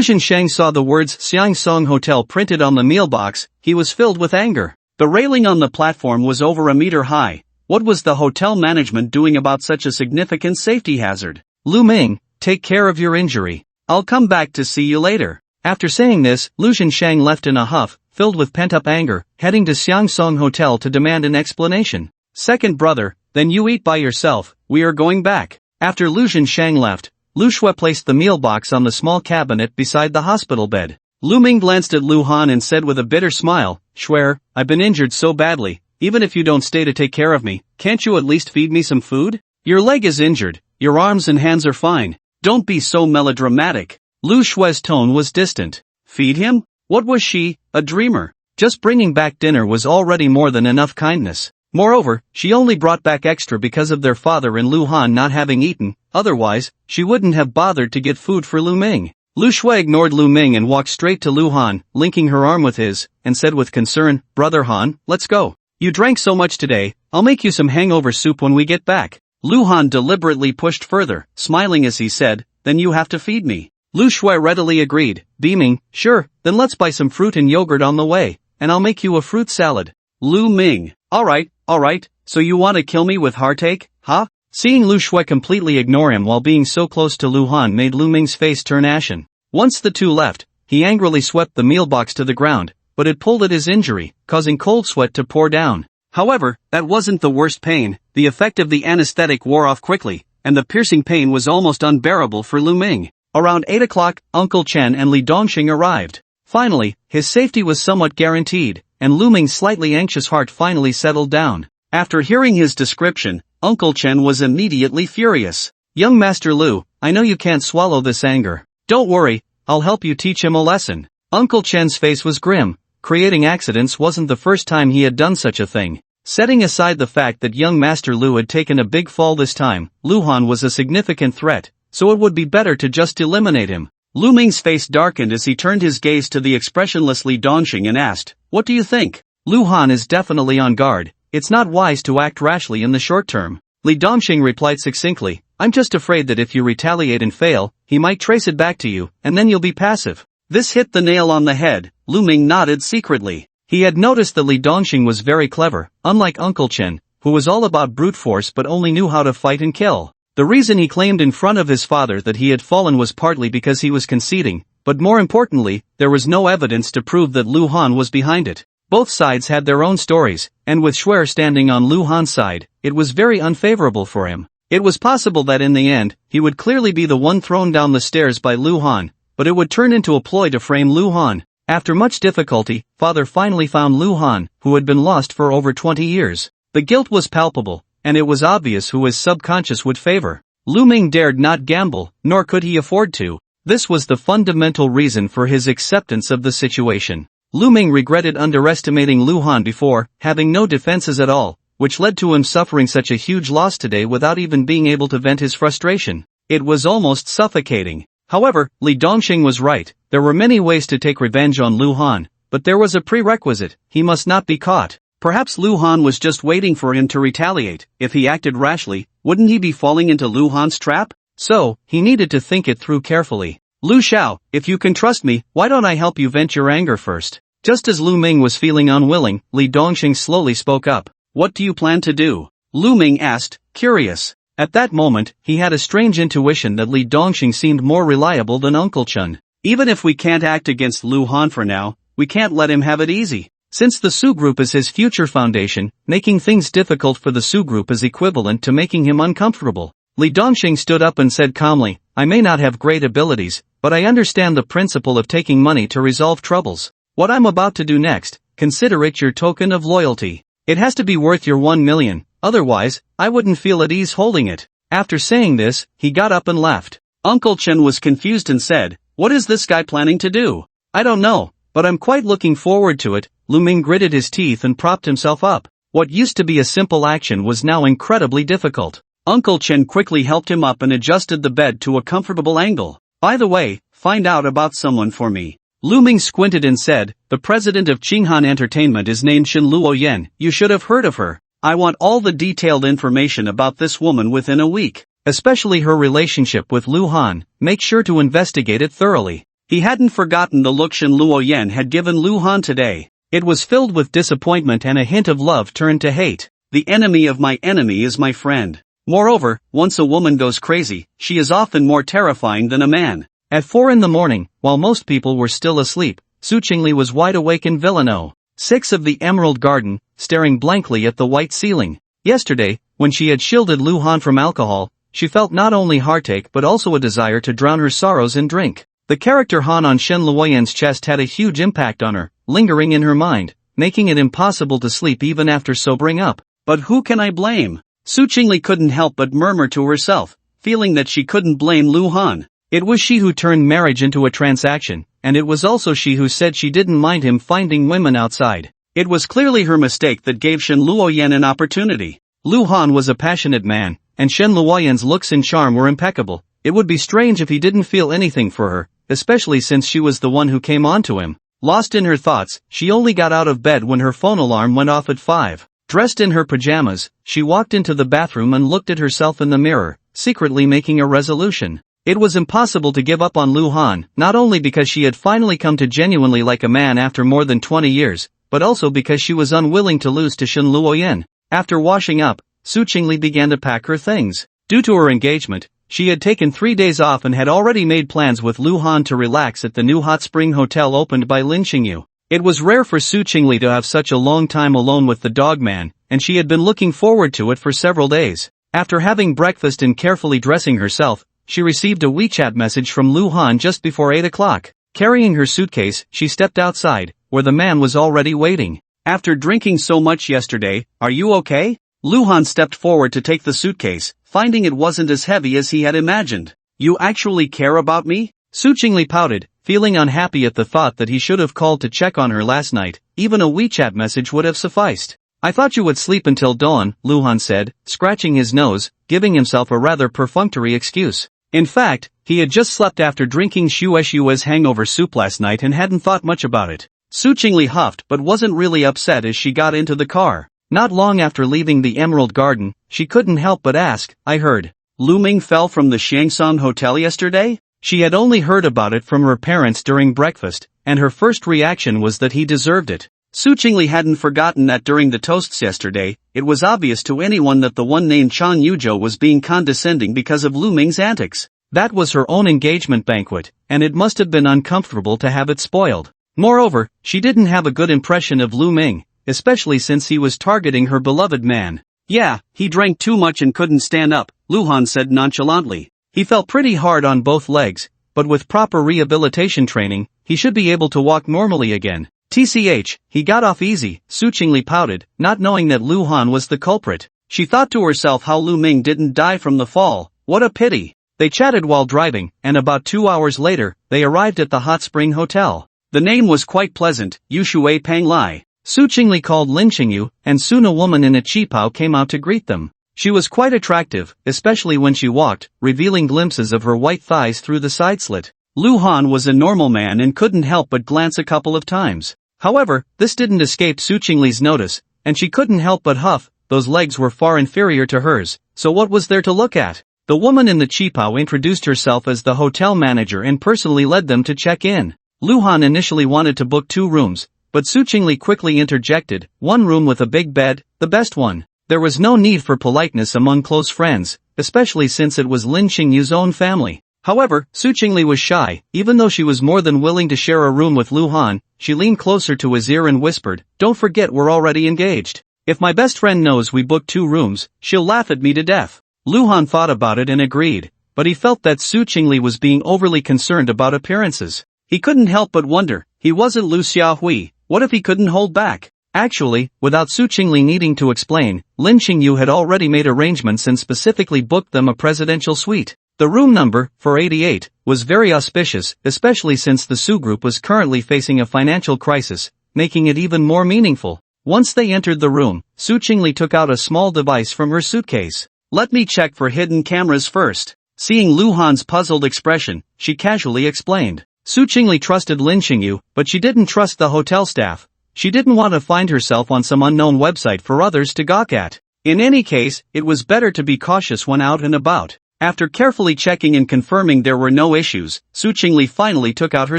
Zhensheng saw the words Xiang Song Hotel printed on the meal box, he was filled with anger. The railing on the platform was over a meter high. What was the hotel management doing about such a significant safety hazard? "Lu Ming, take care of your injury. I'll come back to see you later." After saying this, Lu Zhensheng left in a huff, filled with pent-up anger, heading to Xiang Song Hotel to demand an explanation. "Second brother, then you eat by yourself, we are going back." After Lu Zhensheng left, Lu Shui placed the meal box on the small cabinet beside the hospital bed. Lu Ming glanced at Lu Han and said with a bitter smile, "Shuer, I've been injured so badly, even if you don't stay to take care of me, can't you at least feed me some food? Your leg is injured, your arms and hands are fine. Don't be so melodramatic." Lu Shui's tone was distant. Feed him? What was she, a dreamer? Just bringing back dinner was already more than enough kindness. Moreover, she only brought back extra because of their father and Lu Han not having eaten, otherwise, she wouldn't have bothered to get food for Lu Ming. Lu Shui ignored Lu Ming and walked straight to Lu Han, linking her arm with his, and said with concern, "Brother Han, let's go. You drank so much today, I'll make you some hangover soup when we get back." Lu Han deliberately pushed further, smiling as he said, "Then you have to feed me." Lu Shui readily agreed, beaming, "Sure, then let's buy some fruit and yogurt on the way, and I'll make you a fruit salad." Lu Ming, alright, so you want to kill me with heartache, huh? Seeing Lu Shui completely ignore him while being so close to Lu Han made Lu Ming's face turn ashen. Once the two left, he angrily swept the meal box to the ground, but it pulled at his injury, causing cold sweat to pour down. However, that wasn't the worst pain. The effect of the anesthetic wore off quickly, and the piercing pain was almost unbearable for Lu Ming. Around 8 o'clock, Uncle Chen and Li Dongxing arrived. Finally, his safety was somewhat guaranteed, and Lu Ming's slightly anxious heart finally settled down. After hearing his description, Uncle Chen was immediately furious. "Young Master Lu, I know you can't swallow this anger. Don't worry, I'll help you teach him a lesson." Uncle Chen's face was grim. Creating accidents wasn't the first time he had done such a thing. Setting aside the fact that young Master Lu had taken a big fall this time, Lu Han was a significant threat, so it would be better to just eliminate him. Lu Ming's face darkened as he turned his gaze to the expressionless Li Dongxing and asked, "What do you think?" Lu Han is definitely on guard. It's not wise to act rashly in the short term. Li Dongxing replied succinctly, "I'm just afraid that if you retaliate and fail, he might trace it back to you, and then you'll be passive." This hit the nail on the head. Lu Ming nodded secretly. He had noticed that Li Dongxing was very clever, unlike Uncle Chen, who was all about brute force but only knew how to fight and kill. The reason he claimed in front of his father that he had fallen was partly because he was conceding, but more importantly, there was no evidence to prove that Lu Han was behind it. Both sides had their own stories, and with Shuer standing on Lu Han's side, it was very unfavorable for him. It was possible that in the end, he would clearly be the one thrown down the stairs by Lu Han, but it would turn into a ploy to frame Lu Han. After much difficulty, father finally found Lu Han, who had been lost for over 20 years. The guilt was palpable, and it was obvious who his subconscious would favor. Lu Ming dared not gamble, nor could he afford to. This was the fundamental reason for his acceptance of the situation. Lu Ming regretted underestimating Lu Han before, having no defenses at all, which led to him suffering such a huge loss today without even being able to vent his frustration. It was almost suffocating. However, Li Dongxing was right. There were many ways to take revenge on Lu Han, but there was a prerequisite: he must not be caught. Perhaps Lu Han was just waiting for him to retaliate. If he acted rashly, wouldn't he be falling into Lu Han's trap? So, he needed to think it through carefully. Lu Xiao, if you can trust me, why don't I help you vent your anger first? Just as Lu Ming was feeling unwilling, Li Dongxing slowly spoke up. What do you plan to do? Lu Ming asked, curious. At that moment, he had a strange intuition that Li Dongxing seemed more reliable than Uncle Chen. Even if we can't act against Lu Han for now, we can't let him have it easy. Since the Su Group is his future foundation, making things difficult for the Su Group is equivalent to making him uncomfortable. Li Dongxing stood up and said calmly, I may not have great abilities, but I understand the principle of taking money to resolve troubles. What I'm about to do next, consider it your token of loyalty. It has to be worth your 1 million, otherwise, I wouldn't feel at ease holding it. After saying this, he got up and left. Uncle Chen was confused and said, what is this guy planning to do? I don't know, but I'm quite looking forward to it. Lu Ming gritted his teeth and propped himself up. What used to be a simple action was now incredibly difficult. Uncle Chen quickly helped him up and adjusted the bed to a comfortable angle. By the way, find out about someone for me. Lu Ming squinted and said, the president of Qinghan Entertainment is named Shen Luoyan. You should have heard of her. I want all the detailed information about this woman within a week, especially her relationship with Lu Han. Make sure to investigate it thoroughly. He hadn't forgotten the look Shen Luoyan had given Lu Han today. It was filled with disappointment and a hint of love turned to hate. The enemy of my enemy is my friend. Moreover, once a woman goes crazy, she is often more terrifying than a man. At 4 in the morning, while most people were still asleep, Su Chingle was wide awake in Villano 6 of the Emerald Garden, staring blankly at the white ceiling. Yesterday, when she had shielded Lu Han from alcohol, she felt not only heartache but also a desire to drown her sorrows in drink. The character Han on Shen Luoyan's chest had a huge impact on her, lingering in her mind, making it impossible to sleep even after sobering up. But who can I blame? Su Chingle couldn't help but murmur to herself, feeling that she couldn't blame Lu Han. It was she who turned marriage into a transaction, and it was also she who said she didn't mind him finding women outside. It was clearly her mistake that gave Shen Luoyan an opportunity. Lu Han was a passionate man, and Shen Luoyan's looks and charm were impeccable. It would be strange if he didn't feel anything for her, especially since she was the one who came on to him. Lost in her thoughts, she only got out of bed when her phone alarm went off at 5. Dressed in her pajamas, she walked into the bathroom and looked at herself in the mirror, secretly making a resolution. It was impossible to give up on Lu Han, not only because she had finally come to genuinely like a man after more than 20 years, but also because she was unwilling to lose to Shen Luoyan. After washing up, Su Chingle began to pack her things. Due to her engagement, she had taken 3 days off and had already made plans with Lu Han to relax at the new hot spring hotel opened by Lin Xingyu. It was rare for Su Chingle to have such a long time alone with the dog man, and she had been looking forward to it for several days. After having breakfast and carefully dressing herself, she received a WeChat message from Lu Han just before 8 o'clock. Carrying her suitcase, she stepped outside, where the man was already waiting. After drinking so much yesterday, are you okay? Lu Han stepped forward to take the suitcase, finding it wasn't as heavy as he had imagined. You actually care about me? Su Chingle pouted, feeling unhappy at the thought that he should have called to check on her last night. Even a WeChat message would have sufficed. I thought you would sleep until dawn, Lu Han said, scratching his nose, giving himself a rather perfunctory excuse. In fact, he had just slept after drinking Shue's hangover soup last night and hadn't thought much about it. Su Chingle huffed but wasn't really upset as she got into the car. Not long after leaving the Emerald Garden, she couldn't help but ask, I heard Lu Ming fell from the Shangsong Hotel yesterday? She had only heard about it from her parents during breakfast, and her first reaction was that he deserved it. Su Chingle hadn't forgotten that during the toasts yesterday, it was obvious to anyone that the one named Chang Yuzhou was being condescending because of Lu Ming's antics. That was her own engagement banquet, and it must have been uncomfortable to have it spoiled. Moreover, she didn't have a good impression of Lu Ming, especially since he was targeting her beloved man. Yeah, he drank too much and couldn't stand up, Lu Han said nonchalantly. He felt pretty hard on both legs, but with proper rehabilitation training, he should be able to walk normally again. TCH, he got off easy, Su Chingle pouted, not knowing that Lu Han was the culprit. She thought to herself how Lu Ming didn't die from the fall, what a pity. They chatted while driving, and about 2 hours later, they arrived at the Hot Spring Hotel. The name was quite pleasant, Yushui Pang Lai. Su Chingle called Lin Xingyu, and soon a woman in a qipao came out to greet them. She was quite attractive, especially when she walked, revealing glimpses of her white thighs through the side slit. Luhan was a normal man and couldn't help but glance a couple of times. However, this didn't escape Su Chingle's notice, and she couldn't help but huff. Those legs were far inferior to hers, so what was there to look at? The woman in the cheapao introduced herself as the hotel manager and personally led them to check in. Luhan initially wanted to book 2 rooms, but Su Chingle quickly interjected, 1 room with a big bed, the best one. There was no need for politeness among close friends, especially since it was Lin Xingyu's own family. However, Su Chingle was shy. Even though she was more than willing to share a room with Luhan, she leaned closer to his ear and whispered, "Don't forget we're already engaged. If my best friend knows we booked 2 rooms, she'll laugh at me to death." Luhan thought about it and agreed, but he felt that Su Chingle was being overly concerned about appearances. He couldn't help but wonder, he wasn't Lu Xiaohui, what if he couldn't hold back? Actually, without Su Chingle needing to explain, Lin Xingyu had already made arrangements and specifically booked them a presidential suite. The room number, 488, was very auspicious, especially since the Su group was currently facing a financial crisis, making it even more meaningful. Once they entered the room, Su Chingle took out a small device from her suitcase. "Let me check for hidden cameras first." Seeing Luhan's puzzled expression, she casually explained. Su Chingle trusted Lin Xingyu, but she didn't trust the hotel staff. She didn't want to find herself on some unknown website for others to gawk at. In any case, it was better to be cautious when out and about. After carefully checking and confirming there were no issues, Su Chingle finally took out her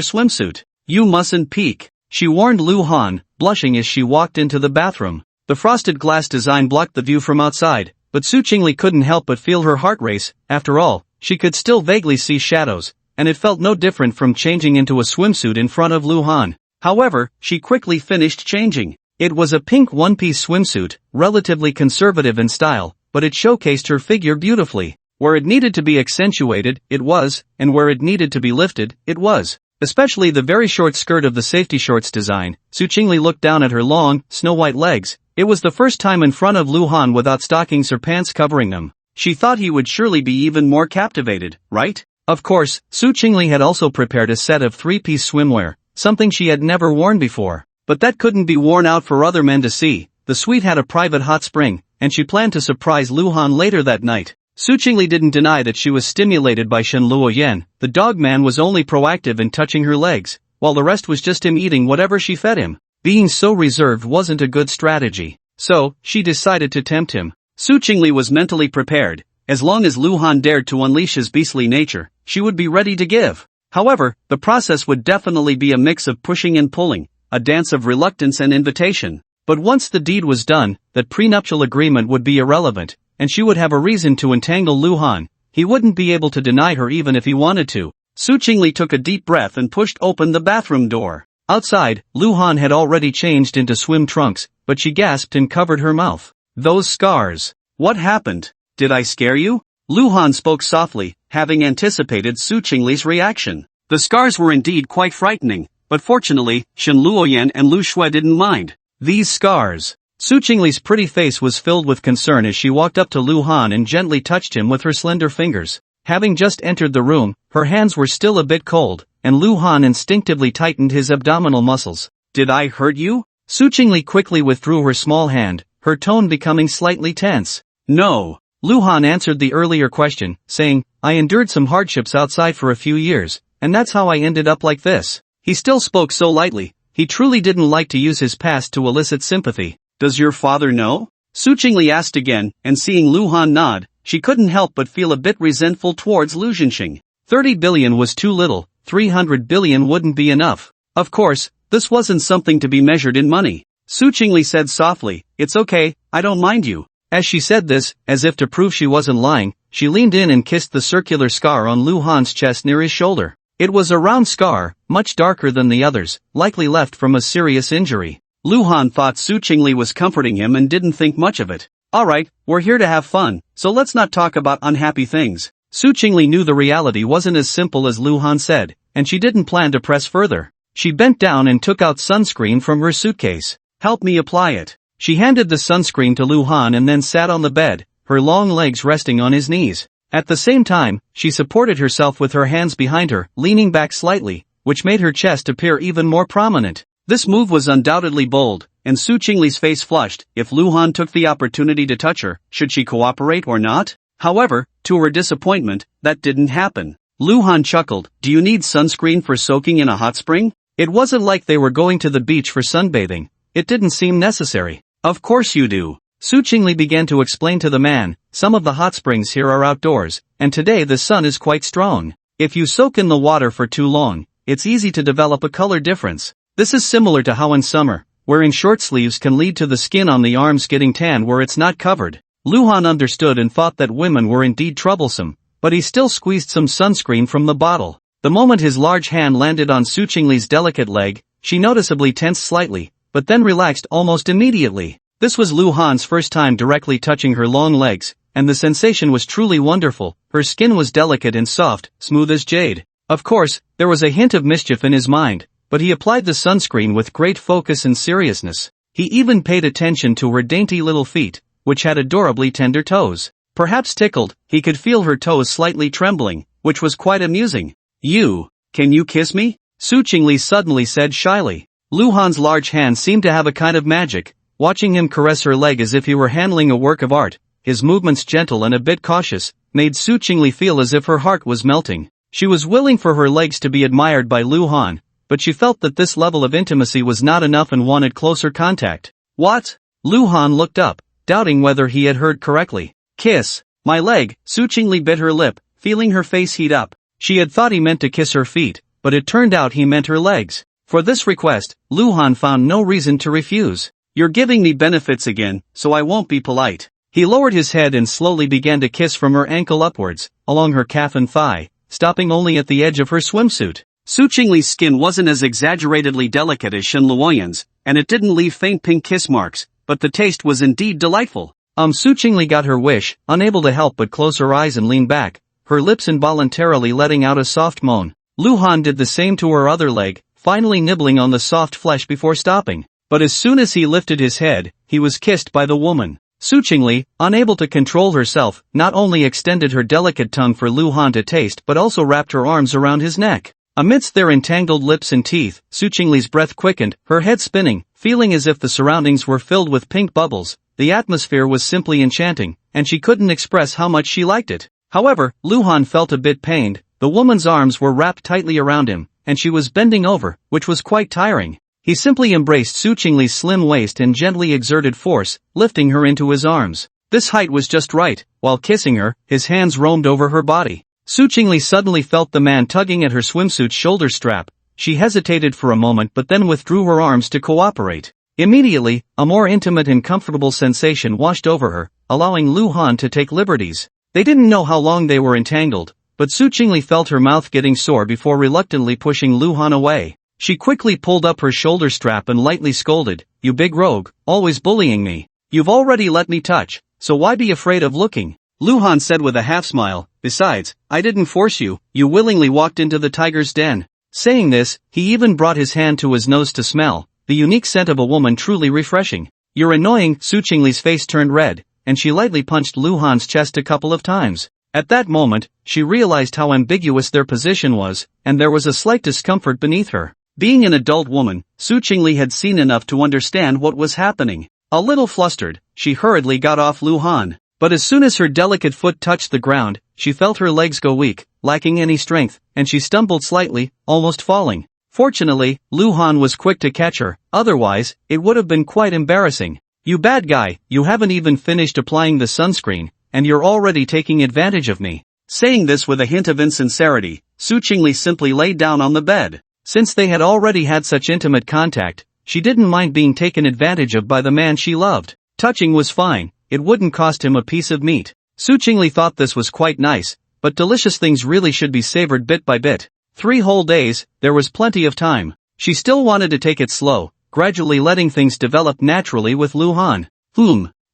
swimsuit. "You mustn't peek," she warned Luhan, blushing as she walked into the bathroom. The frosted glass design blocked the view from outside, but Su Chingle couldn't help but feel her heart race. After all, she could still vaguely see shadows, and it felt no different from changing into a swimsuit in front of Luhan. However, she quickly finished changing. It was a pink one-piece swimsuit, relatively conservative in style, but it showcased her figure beautifully. Where it needed to be accentuated, it was, and where it needed to be lifted, it was. Especially the very short skirt of the safety shorts design. Su Chingle looked down at her long, snow-white legs. It was the first time in front of Luhan without stockings or pants covering them. She thought he would surely be even more captivated, right? Of course, Su Chingle had also prepared a set of 3-piece swimwear, something she had never worn before. But that couldn't be worn out for other men to see. The suite had a private hot spring, and she planned to surprise Luhan later that night. Su Chingle didn't deny that she was stimulated by Shen Luoyan. The dog man was only proactive in touching her legs, while the rest was just him eating whatever she fed him. Being so reserved wasn't a good strategy. So, she decided to tempt him. Su Chingle was mentally prepared. As long as Luhan dared to unleash his beastly nature, she would be ready to give. However, the process would definitely be a mix of pushing and pulling, a dance of reluctance and invitation. But once the deed was done, that prenuptial agreement would be irrelevant, and she would have a reason to entangle Luhan. He wouldn't be able to deny her even if he wanted to. Su Chingle took a deep breath and pushed open the bathroom door. Outside, Luhan had already changed into swim trunks, but she gasped and covered her mouth. "Those scars. What happened? Did I scare you?" Luhan spoke softly, having anticipated Su Chingle's reaction. The scars were indeed quite frightening, but fortunately, Shen Luoyan and Lu Shui didn't mind. These scars. Su Chingle's pretty face was filled with concern as she walked up to Luhan and gently touched him with her slender fingers. Having just entered the room, her hands were still a bit cold, and Luhan instinctively tightened his abdominal muscles. "Did I hurt you?" Su Chingle quickly withdrew her small hand, her tone becoming slightly tense. "No." Luhan answered the earlier question, saying, "I endured some hardships outside for a few years, and that's how I ended up like this." He still spoke so lightly. He truly didn't like to use his past to elicit sympathy. "Does your father know?" Su Chingle asked again, and seeing Luhan nod, she couldn't help but feel a bit resentful towards Lu Zhenxing. 30 billion was too little, 300 billion wouldn't be enough. Of course, this wasn't something to be measured in money. Su Chingle said softly, "It's okay, I don't mind you." As she said this, as if to prove she wasn't lying, she leaned in and kissed the circular scar on Luhan's chest near his shoulder. It was a round scar, much darker than the others, likely left from a serious injury. Luhan thought Su Chingle was comforting him and didn't think much of it. "Alright, we're here to have fun, so let's not talk about unhappy things." Su Chingle knew the reality wasn't as simple as Luhan said, and she didn't plan to press further. She bent down and took out sunscreen from her suitcase. "Help me apply it." She handed the sunscreen to Luhan and then sat on the bed, her long legs resting on his knees. At the same time, she supported herself with her hands behind her, leaning back slightly, which made her chest appear even more prominent. This move was undoubtedly bold, and Su Chingle's face flushed. If Luhan took the opportunity to touch her, should she cooperate or not? However, to her disappointment, that didn't happen. Luhan chuckled. Do you need sunscreen for soaking in a hot spring? It wasn't like they were going to the beach for sunbathing. It didn't seem necessary. Of course you do. Su Chingle began to explain to the man, some of the hot springs here are outdoors, and today the sun is quite strong. If you soak in the water for too long, it's easy to develop a color difference. This is similar to how in summer, wearing short sleeves can lead to the skin on the arms getting tan where it's not covered. Luhan understood and thought that women were indeed troublesome, but he still squeezed some sunscreen from the bottle. The moment his large hand landed on Su Chingle's delicate leg, she noticeably tensed slightly, but then relaxed almost immediately. This was Luhan's first time directly touching her long legs, and the sensation was truly wonderful. Her skin was delicate and soft, smooth as jade. Of course, there was a hint of mischief in his mind, but he applied the sunscreen with great focus and seriousness. He even paid attention to her dainty little feet, which had adorably tender toes. Perhaps tickled, he could feel her toes slightly trembling, which was quite amusing. Can you kiss me? Su Chingle suddenly said shyly. Luhan's large hand seemed to have a kind of magic. Watching him caress her leg as if he were handling a work of art, his movements gentle and a bit cautious, made Su Chingle feel as if her heart was melting. She was willing for her legs to be admired by Luhan, but she felt that this level of intimacy was not enough and wanted closer contact. What? Luhan looked up, doubting whether he had heard correctly. Kiss my leg. Su Chingle bit her lip, feeling her face heat up. She had thought he meant to kiss her feet, but it turned out he meant her legs. For this request, Luhan found no reason to refuse. You're giving me benefits again, so I won't be polite. He lowered his head and slowly began to kiss from her ankle upwards, along her calf and thigh, stopping only at the edge of her swimsuit. Su Chingle's skin wasn't as exaggeratedly delicate as Shin Luoyan's, and it didn't leave faint pink kiss marks, but the taste was indeed delightful. Su Chingle got her wish, unable to help but close her eyes and lean back, her lips involuntarily letting out a soft moan. Luhan did the same to her other leg, finally nibbling on the soft flesh before stopping. But as soon as he lifted his head, he was kissed by the woman. Su Chingle, unable to control herself, not only extended her delicate tongue for Luhan to taste but also wrapped her arms around his neck. Amidst their entangled lips and teeth, Su Chingle's breath quickened, her head spinning, feeling as if the surroundings were filled with pink bubbles. The atmosphere was simply enchanting, and she couldn't express how much she liked it. However, Luhan felt a bit pained. The woman's arms were wrapped tightly around him, and she was bending over, which was quite tiring. He simply embraced Su Chingle's slim waist and gently exerted force, lifting her into his arms. This height was just right. While kissing her, his hands roamed over her body. Su Chingle suddenly felt the man tugging at her swimsuit's shoulder strap. She hesitated for a moment but then withdrew her arms to cooperate. Immediately, a more intimate and comfortable sensation washed over her, allowing Luhan to take liberties. They didn't know how long they were entangled, but Su Chingle felt her mouth getting sore before reluctantly pushing Luhan away. She quickly pulled up her shoulder strap and lightly scolded, "You big rogue, always bullying me. You've already let me touch, so why be afraid of looking?" Luhan said with a half-smile, "Besides, I didn't force you, you willingly walked into the tiger's den." Saying this, he even brought his hand to his nose to smell, the unique scent of a woman truly refreshing. "You're annoying." Su Chingle's face turned red, and she lightly punched Luhan's chest a couple of times. At that moment, she realized how ambiguous their position was, and there was a slight discomfort beneath her. Being an adult woman, Su Chingle had seen enough to understand what was happening. A little flustered, she hurriedly got off Luhan. But as soon as her delicate foot touched the ground, she felt her legs go weak, lacking any strength, and she stumbled slightly, almost falling. Fortunately, Luhan was quick to catch her, otherwise, it would have been quite embarrassing. "You bad guy, you haven't even finished applying the sunscreen, and you're already taking advantage of me." Saying this with a hint of insincerity, Su Chingle simply lay down on the bed. Since they had already had such intimate contact, she didn't mind being taken advantage of by the man she loved. Touching was fine, it wouldn't cost him a piece of meat. Su Chingle thought this was quite nice, but delicious things really should be savored bit by bit. 3 whole days, there was plenty of time. She still wanted to take it slow, gradually letting things develop naturally with Luhan.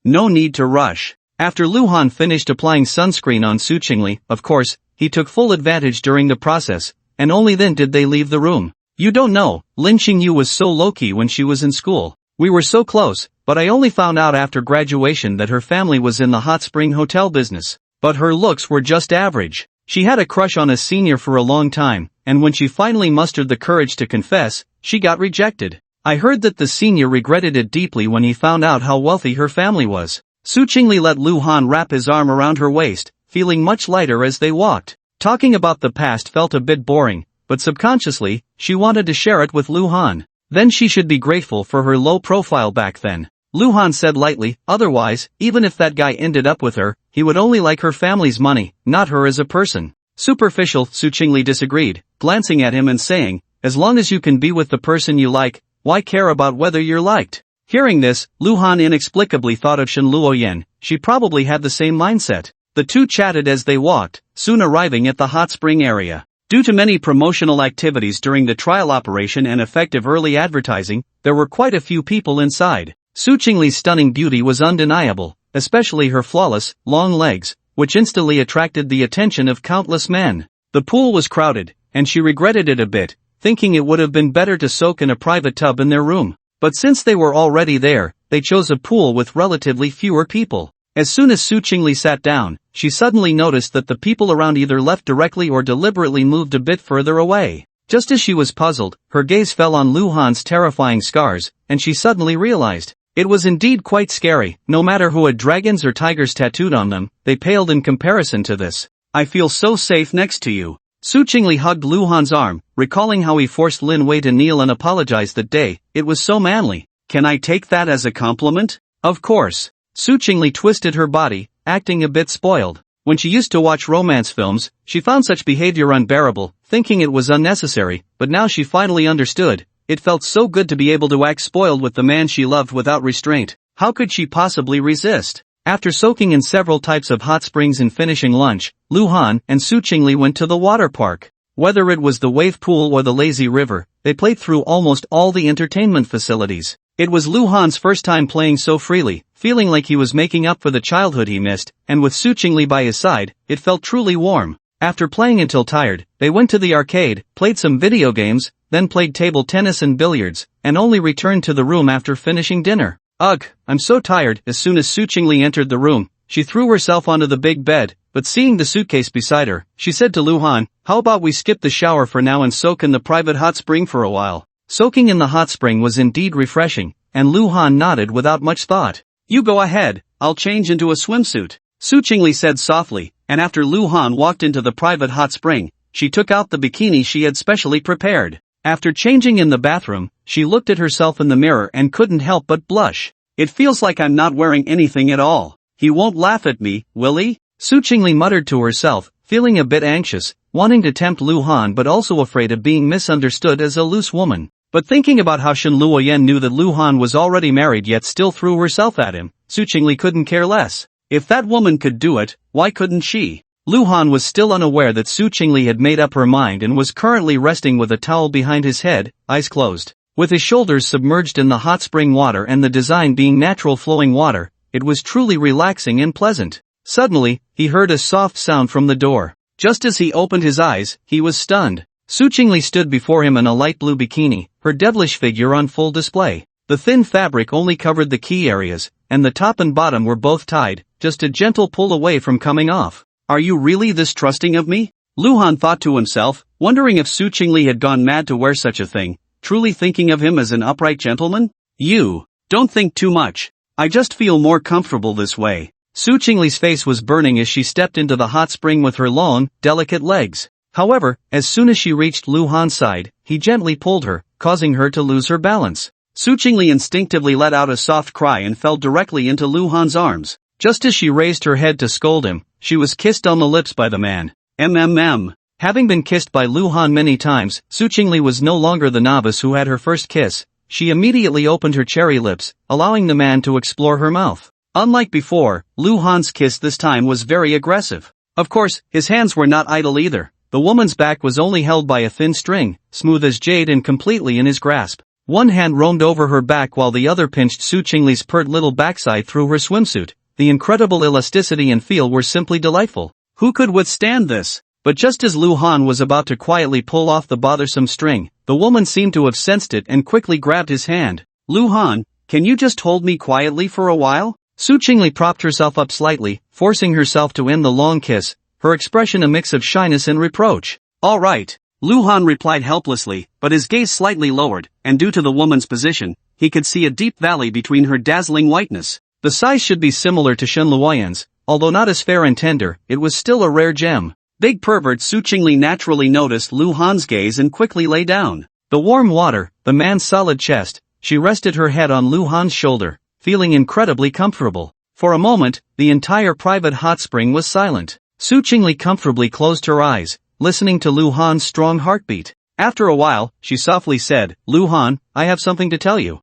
No need to rush. After Luhan finished applying sunscreen on Su Chingle, of course, he took full advantage during the process, and only then did they leave the room. "You don't know, Lin Xingyu was so low-key when she was in school. We were so close, but I only found out after graduation that her family was in the hot spring hotel business. But her looks were just average. She had a crush on a senior for a long time, and when she finally mustered the courage to confess, she got rejected. I heard that the senior regretted it deeply when he found out how wealthy her family was. Su Chingle let Luhan wrap his arm around her waist, feeling much lighter as they walked. Talking about the past felt a bit boring, but subconsciously, she wanted to share it with Luhan. Then she should be grateful for her low profile back then. Luhan said lightly, otherwise, even if that guy ended up with her, he would only like her family's money, not her as a person. Superficial, Su Chingle disagreed, glancing at him and saying, as long as you can be with the person you like, why care about whether you're liked? Hearing this, Luhan inexplicably thought of Shen Luoyen. She probably had the same mindset. The two chatted as they walked, soon arriving at the hot spring area. Due to many promotional activities during the trial operation and effective early advertising, there were quite a few people inside. Su Chingle's stunning beauty was undeniable, especially her flawless, long legs, which instantly attracted the attention of countless men. The pool was crowded, and she regretted it a bit, thinking it would have been better to soak in a private tub in their room. But since they were already there, they chose a pool with relatively fewer people. As soon as Su Chingle sat down, she suddenly noticed that the people around either left directly or deliberately moved a bit further away. Just as she was puzzled, her gaze fell on Luhan's terrifying scars, and she suddenly realized. It was indeed quite scary. No matter who had dragons or tigers tattooed on them, they paled in comparison to this. I feel so safe next to you. Su Chingle hugged Luhan's arm, recalling how he forced Lin Wei to kneel and apologize that day. It was so manly. Can I take that as a compliment? Of course. Su Chingle twisted her body, acting a bit spoiled. When she used to watch romance films, she found such behavior unbearable, thinking it was unnecessary, but now she finally understood. It felt so good to be able to act spoiled with the man she loved without restraint. How could she possibly resist? After soaking in several types of hot springs and finishing lunch, Luhan and Su Chingle went to the water park. Whether it was the wave pool or the lazy river, they played through almost all the entertainment facilities. It was Luhan's first time playing so freely, feeling like he was making up for the childhood he missed, and with Su Chingle by his side, it felt truly warm. After playing until tired, they went to the arcade, played some video games, then played table tennis and billiards, and only returned to the room after finishing dinner. Ugh, I'm so tired. As soon as Su Chingle entered the room, she threw herself onto the big bed, but seeing the suitcase beside her, she said to Luhan, how about we skip the shower for now and soak in the private hot spring for a while? Soaking in the hot spring was indeed refreshing, and Luhan nodded without much thought. You go ahead, I'll change into a swimsuit, Su Chingle said softly, and after Luhan walked into the private hot spring, she took out the bikini she had specially prepared. After changing in the bathroom, she looked at herself in the mirror and couldn't help but blush. It feels like I'm not wearing anything at all. He won't laugh at me, will he? Su Chingle muttered to herself, feeling a bit anxious, wanting to tempt Luhan but also afraid of being misunderstood as a loose woman. But thinking about how Shen Luoyen knew that Luhan was already married yet still threw herself at him, Su Chingle couldn't care less. If that woman could do it, why couldn't she? Luhan was still unaware that Su Chingle had made up her mind and was currently resting with a towel behind his head, eyes closed. With his shoulders submerged in the hot spring water and the design being natural flowing water, it was truly relaxing and pleasant. Suddenly, he heard a soft sound from the door. Just as he opened his eyes, he was stunned. Su Chingle stood before him in a light blue bikini, her devilish figure on full display. The thin fabric only covered the key areas, and the top and bottom were both tied, just a gentle pull away from coming off. Are you really this trusting of me? Luhan thought to himself, wondering if Su Chingle had gone mad to wear such a thing, truly thinking of him as an upright gentleman? You don't think too much. I just feel more comfortable this way. Su Chingle's face was burning as she stepped into the hot spring with her long, delicate legs. However, as soon as she reached Luhan's side, he gently pulled her, causing her to lose her balance. Su Chingle instinctively let out a soft cry and fell directly into Luhan's arms. Just as she raised her head to scold him, she was kissed on the lips by the man. Having been kissed by Luhan many times, Su Chingle was no longer the novice who had her first kiss. She immediately opened her cherry lips, allowing the man to explore her mouth. Unlike before, Luhan's kiss this time was very aggressive. Of course, his hands were not idle either. The woman's back was only held by a thin string, smooth as jade and completely in his grasp. One hand roamed over her back while the other pinched Su Chingle's pert little backside through her swimsuit. The incredible elasticity and feel were simply delightful. Who could withstand this? But just as Luhan was about to quietly pull off the bothersome string, the woman seemed to have sensed it and quickly grabbed his hand. Luhan, can you just hold me quietly for a while? Su Chingle propped herself up slightly, forcing herself to end the long kiss, her expression a mix of shyness and reproach. All right. Luhan replied helplessly, but his gaze slightly lowered, and due to the woman's position, he could see a deep valley between her dazzling whiteness. The size should be similar to Shen Luoyan's, although not as fair and tender, it was still a rare gem. Big pervert Su Chingle naturally noticed Luhan's gaze and quickly lay down. The warm water, the man's solid chest, she rested her head on Luhan's shoulder, feeling incredibly comfortable. For a moment, the entire private hot spring was silent. Su Chingle comfortably closed her eyes, listening to Luhan's strong heartbeat. After a while, she softly said, "Luhan, I have something to tell you."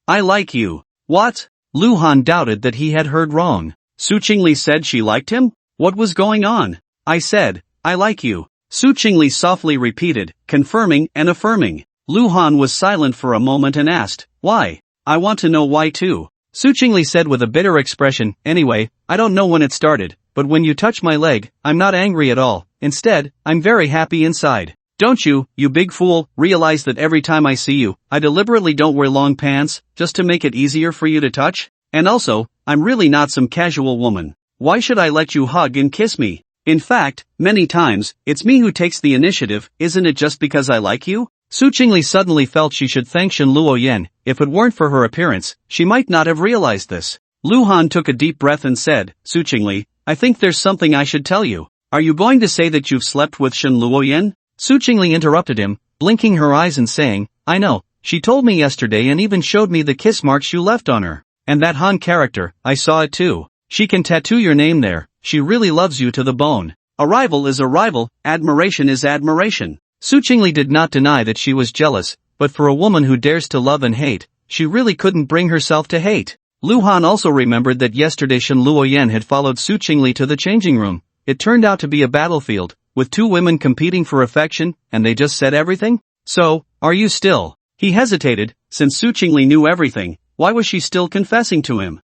I like you." "What?" Luhan doubted that he had heard wrong. Su Chingle said she liked him? What was going on? "I said, I like you." Su Chingle softly repeated, confirming and affirming. Luhan was silent for a moment and asked, "Why?" "I want to know why too." Su Chingle said with a bitter expression, "Anyway, I don't know when it started, but when you touch my leg, I'm not angry at all. Instead, I'm very happy inside. Don't you, you big fool, realize that every time I see you, I deliberately don't wear long pants, just to make it easier for you to touch? And also, I'm really not some casual woman. Why should I let you hug and kiss me? In fact, many times, it's me who takes the initiative, isn't it just because I like you?" Su Chingle suddenly felt she should thank Shen Luoyan. If it weren't for her appearance, she might not have realized this. Luhan took a deep breath and said, "Su Chingle, I think there's something I should tell you. Are you going to say that you've slept with Shen Luoyan?" Su Chingle interrupted him, blinking her eyes and saying, "I know, she told me yesterday and even showed me the kiss marks you left on her. And that Han character, I saw it too. She can tattoo your name there, she really loves you to the bone. A rival is a rival, admiration is admiration." Su Chingle did not deny that she was jealous, but for a woman who dares to love and hate, she really couldn't bring herself to hate. Luhan also remembered that yesterday Shen Luoyan had followed Su Chingle to the changing room. It turned out to be a battlefield, with two women competing for affection, and they just said everything? "So, are you still?" He hesitated, since Su Chingle knew everything, why was she still confessing to him?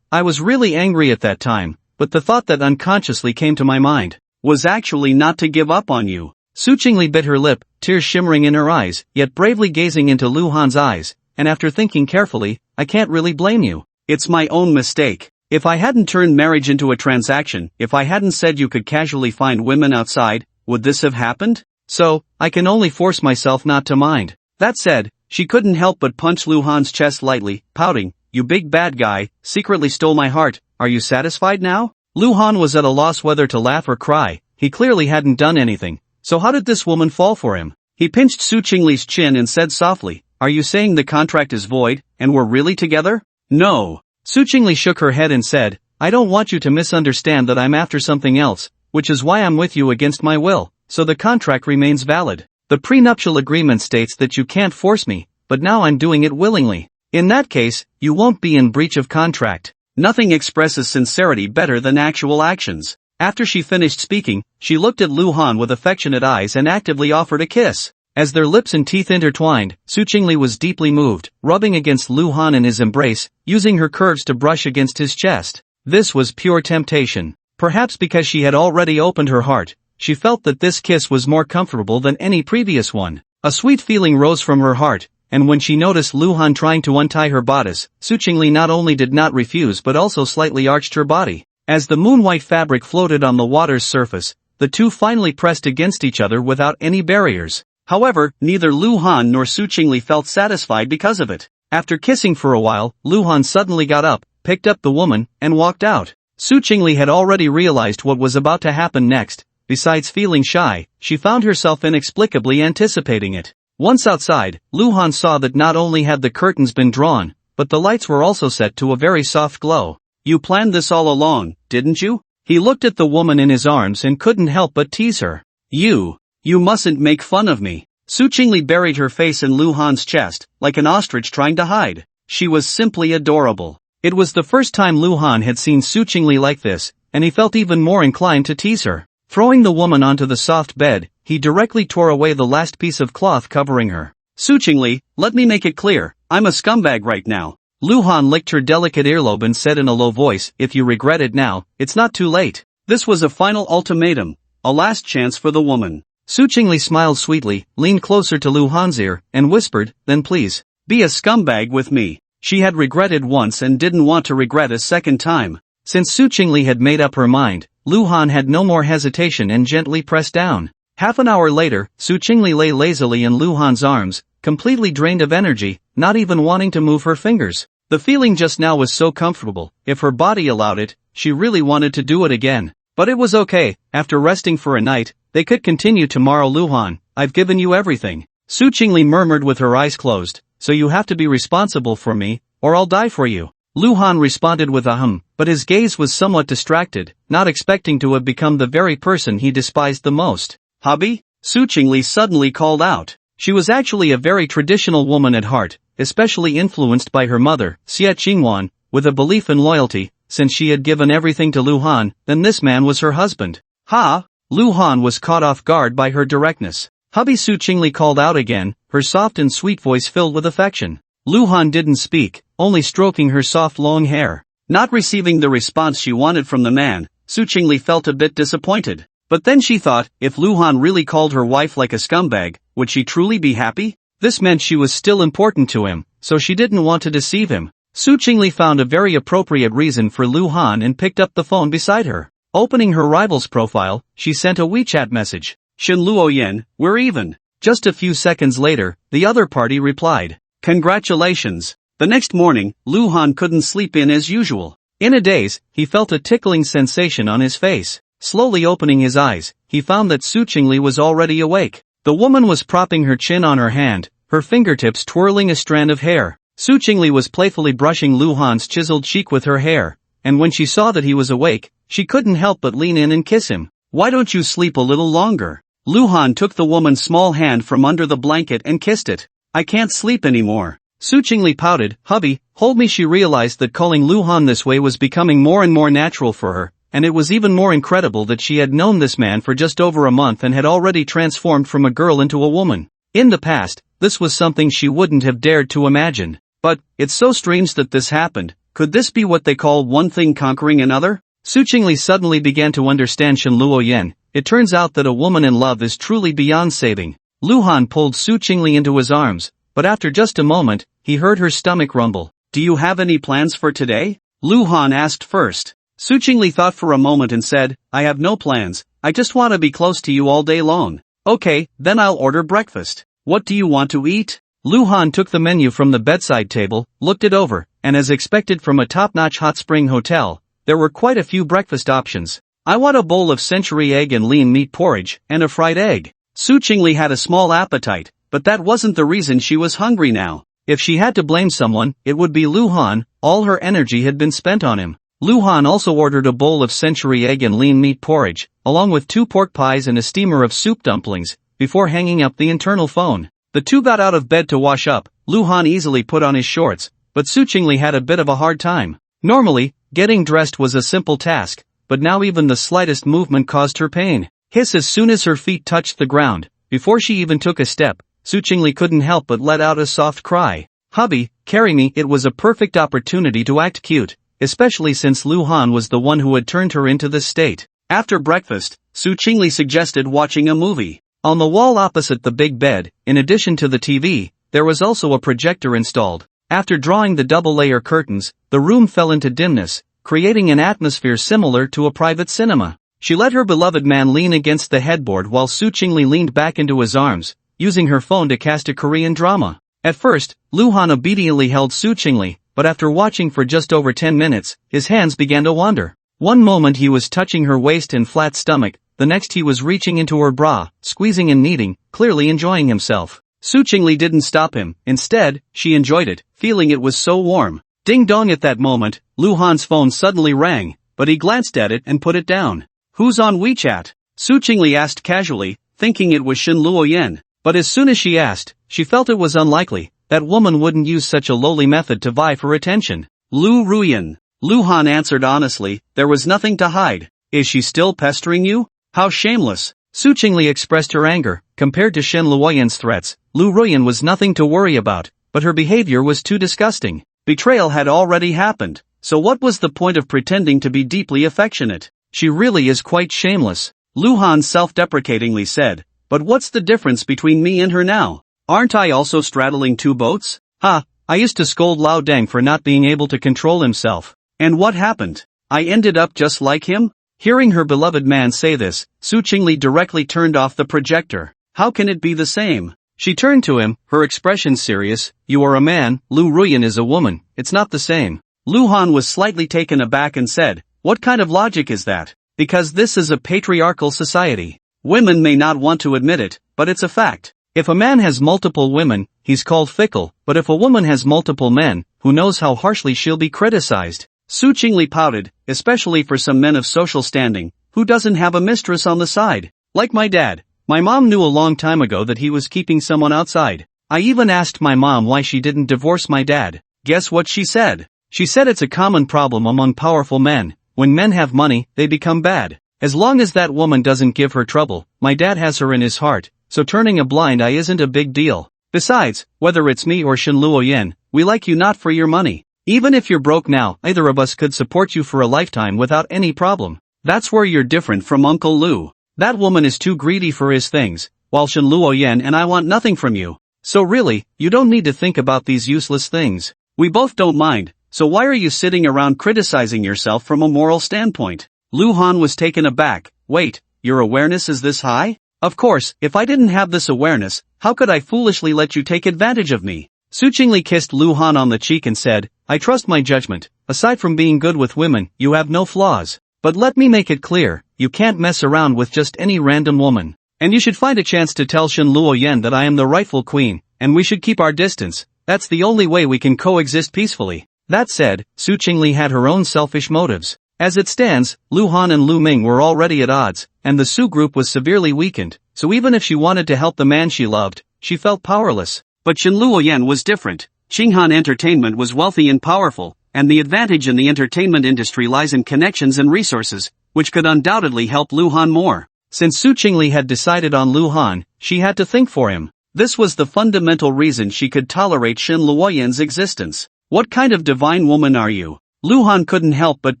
I was really angry at that time, but the thought that unconsciously came to my mind was actually not to give up on you. Su Chingle bit her lip, tears shimmering in her eyes, yet bravely gazing into Luhan's eyes, and after thinking carefully, "I can't really blame you. It's my own mistake. If I hadn't turned marriage into a transaction, if I hadn't said you could casually find women outside, would this have happened? So, I can only force myself not to mind." That said, she couldn't help but punch Luhan's chest lightly, pouting, "You big bad guy, secretly stole my heart, are you satisfied now?" Luhan was at a loss whether to laugh or cry. He clearly hadn't done anything. So how did this woman fall for him? He pinched Su Chingle's chin and said softly, "Are you saying the contract is void, and we're really together?" "No." Su Chingle shook her head and said, "I don't want you to misunderstand that I'm after something else, which is why I'm with you against my will, so the contract remains valid. The prenuptial agreement states that you can't force me, but now I'm doing it willingly. In that case, you won't be in breach of contract." Nothing expresses sincerity better than actual actions. After she finished speaking, she looked at Luhan with affectionate eyes and actively offered a kiss. As their lips and teeth intertwined, Su Chingle was deeply moved, rubbing against Luhan in his embrace, using her curves to brush against his chest. This was pure temptation. Perhaps because she had already opened her heart, she felt that this kiss was more comfortable than any previous one. A sweet feeling rose from her heart, and when she noticed Luhan trying to untie her bodice, Su Chingle not only did not refuse but also slightly arched her body. As the moon-white fabric floated on the water's surface, the two finally pressed against each other without any barriers. However, neither Luhan nor Su Chingle felt satisfied because of it. After kissing for a while, Luhan suddenly got up, picked up the woman, and walked out. Su Chingle had already realized what was about to happen next. Besides feeling shy, she found herself inexplicably anticipating it. Once outside, Luhan saw that not only had the curtains been drawn, but the lights were also set to a very soft glow. "You planned this all along, didn't you?" He looked at the woman in his arms and couldn't help but tease her. You mustn't make fun of me." Su Chingle buried her face in Luhan's chest, like an ostrich trying to hide. She was simply adorable. It was the first time Luhan had seen Su Chingle like this, and he felt even more inclined to tease her. Throwing the woman onto the soft bed, he directly tore away the last piece of cloth covering her. "Su Chingle, let me make it clear, I'm a scumbag right now." Luhan licked her delicate earlobe and said in a low voice, "If you regret it now, it's not too late." This was a final ultimatum, a last chance for the woman. Su Chingle smiled sweetly, leaned closer to Luhan's ear, and whispered, "Then please, be a scumbag with me." She had regretted once and didn't want to regret a second time. Since Su Chingle had made up her mind, Luhan had no more hesitation and gently pressed down. Half an hour later, Su Chingle lay lazily in Luhan's arms, completely drained of energy, not even wanting to move her fingers. The feeling just now was so comfortable, if her body allowed it, she really wanted to do it again. But it was okay, after resting for a night, they could continue tomorrow. Luhan, I've given you everything. Su Chingle murmured with her eyes closed, so you have to be responsible for me, or I'll die for you. Luhan responded with a hum, but his gaze was somewhat distracted, not expecting to have become the very person he despised the most. Hubby? Su Chingle suddenly called out. She was actually a very traditional woman at heart, especially influenced by her mother, Su Chingle, with a belief in loyalty. Since she had given everything to Luhan, then this man was her husband. Ha! Luhan was caught off guard by her directness. Hubby, Su Chingle called out again, her soft and sweet voice filled with affection. Luhan didn't speak, only stroking her soft long hair. Not receiving the response she wanted from the man, Su Chingle felt a bit disappointed. But then she thought, if Luhan really called her wife like a scumbag, would she truly be happy? This meant she was still important to him, so she didn't want to deceive him. Su Chingle found a very appropriate reason for Luhan and picked up the phone beside her. Opening her rival's profile, she sent a WeChat message. Shin Luoyan, we're even. Just a few seconds later, the other party replied. Congratulations. The next morning, Luhan couldn't sleep in as usual. In a daze, he felt a tickling sensation on his face. Slowly opening his eyes, he found that Su Chingle was already awake. The woman was propping her chin on her hand, her fingertips twirling a strand of hair. Su Chingle was playfully brushing Luhan's chiseled cheek with her hair, and when she saw that he was awake, she couldn't help but lean in and kiss him. Why don't you sleep a little longer? Luhan took the woman's small hand from under the blanket and kissed it. I can't sleep anymore. Su Chingle pouted. Hubby, hold me. She realized that calling Luhan this way was becoming more and more natural for her, and it was even more incredible that she had known this man for just over a month and had already transformed from a girl into a woman. In the past, this was something she wouldn't have dared to imagine. But, it's so strange that this happened. Could this be what they call one thing conquering another? Su Chingle suddenly began to understand Shen Luoyan. It turns out that a woman in love is truly beyond saving. Luhan pulled Su Chingle into his arms, but after just a moment, he heard her stomach rumble. Do you have any plans for today? Luhan asked first. Su Chingle thought for a moment and said, I have no plans, I just want to be close to you all day long. Okay, then I'll order breakfast. What do you want to eat? Luhan took the menu from the bedside table, looked it over, and as expected from a top-notch hot spring hotel, there were quite a few breakfast options. I want a bowl of century egg and lean meat porridge, and a fried egg. Su Chingle had a small appetite, but that wasn't the reason she was hungry now. If she had to blame someone, it would be Luhan. All her energy had been spent on him. Luhan also ordered a bowl of century egg and lean meat porridge, along with 2 pork pies and a steamer of soup dumplings, before hanging up the internal phone. The two got out of bed to wash up. Luhan easily put on his shorts, but Su Chingle had a bit of a hard time. Normally, getting dressed was a simple task, but now even the slightest movement caused her pain. Hiss as soon as her feet touched the ground. Before she even took a step, Su Chingle couldn't help but let out a soft cry. Hubby, carry me. It was a perfect opportunity to act cute, especially since Luhan was the one who had turned her into this state. After breakfast, Su Chingle suggested watching a movie. On the wall opposite the big bed, in addition to the TV, there was also a projector installed. After drawing the double-layer curtains, the room fell into dimness, creating an atmosphere similar to a private cinema. She let her beloved man lean against the headboard while Su Chingle leaned back into his arms, using her phone to cast a Korean drama. At first, Luhan obediently held Su Chingle, but after watching for just over 10 minutes, his hands began to wander. One moment he was touching her waist and flat stomach, the next he was reaching into her bra, squeezing and kneading, clearly enjoying himself. Su Chingle didn't stop him. Instead, she enjoyed it, feeling it was so warm. Ding dong. At that moment, Luhan's phone suddenly rang, but he glanced at it and put it down. Who's on WeChat? Su Chingle asked casually, thinking it was Shin Luoyan. But as soon as she asked, she felt it was unlikely. That woman wouldn't use such a lowly method to vie for attention. Ruan. Luhan answered honestly, there was nothing to hide. Is she still pestering you? How shameless. Su Chingle expressed her anger. Compared to Shen Luoyan's threats, Ruan was nothing to worry about, but her behavior was too disgusting. Betrayal had already happened, so what was the point of pretending to be deeply affectionate? She really is quite shameless. Luhan self-deprecatingly said, but what's the difference between me and her now? Aren't I also straddling 2 boats? Ha, I used to scold Lao Deng for not being able to control himself. And what happened? I ended up just like him? Hearing her beloved man say this, Su Chingle directly turned off the projector. How can it be the same? She turned to him, her expression serious. You are a man, Lu Ruyan is a woman, it's not the same. Luhan was slightly taken aback and said, what kind of logic is that? Because this is a patriarchal society. Women may not want to admit it, but it's a fact. If a man has multiple women, he's called fickle, but if a woman has multiple men, who knows how harshly she'll be criticized? Su Chingle pouted, especially for some men of social standing, who doesn't have a mistress on the side. Like my dad. My mom knew a long time ago that he was keeping someone outside. I even asked my mom why she didn't divorce my dad. Guess what she said? She said it's a common problem among powerful men. When men have money, they become bad. As long as that woman doesn't give her trouble, my dad has her in his heart, so turning a blind eye isn't a big deal. Besides, whether it's me or Shin Luoyan, we like you not for your money. Even if you're broke now, either of us could support you for a lifetime without any problem. That's where you're different from Uncle Lu. That woman is too greedy for his things, while Shin Luoyan and I want nothing from you. So really, you don't need to think about these useless things. We both don't mind, so why are you sitting around criticizing yourself from a moral standpoint? Lu Han was taken aback. Wait, your awareness is this high? Of course, if I didn't have this awareness, how could I foolishly let you take advantage of me? Su Chingle kissed Lu Han on the cheek and said, I trust my judgment. Aside from being good with women, you have no flaws. But let me make it clear, you can't mess around with just any random woman. And you should find a chance to tell Shin Luoyan that I am the rightful queen, and we should keep our distance. That's the only way we can coexist peacefully. That said, Su Chingle had her own selfish motives. As it stands, Lu Han and Lu Ming were already at odds, and the Su group was severely weakened, so even if she wanted to help the man she loved, she felt powerless. But Shin Luoyan was different. Qinghan Entertainment was wealthy and powerful, and the advantage in the entertainment industry lies in connections and resources, which could undoubtedly help Lu Han more. Since Su Chingle had decided on Lu Han, she had to think for him. This was the fundamental reason she could tolerate Shin Luoyan's existence. What kind of divine woman are you? Lu Han couldn't help but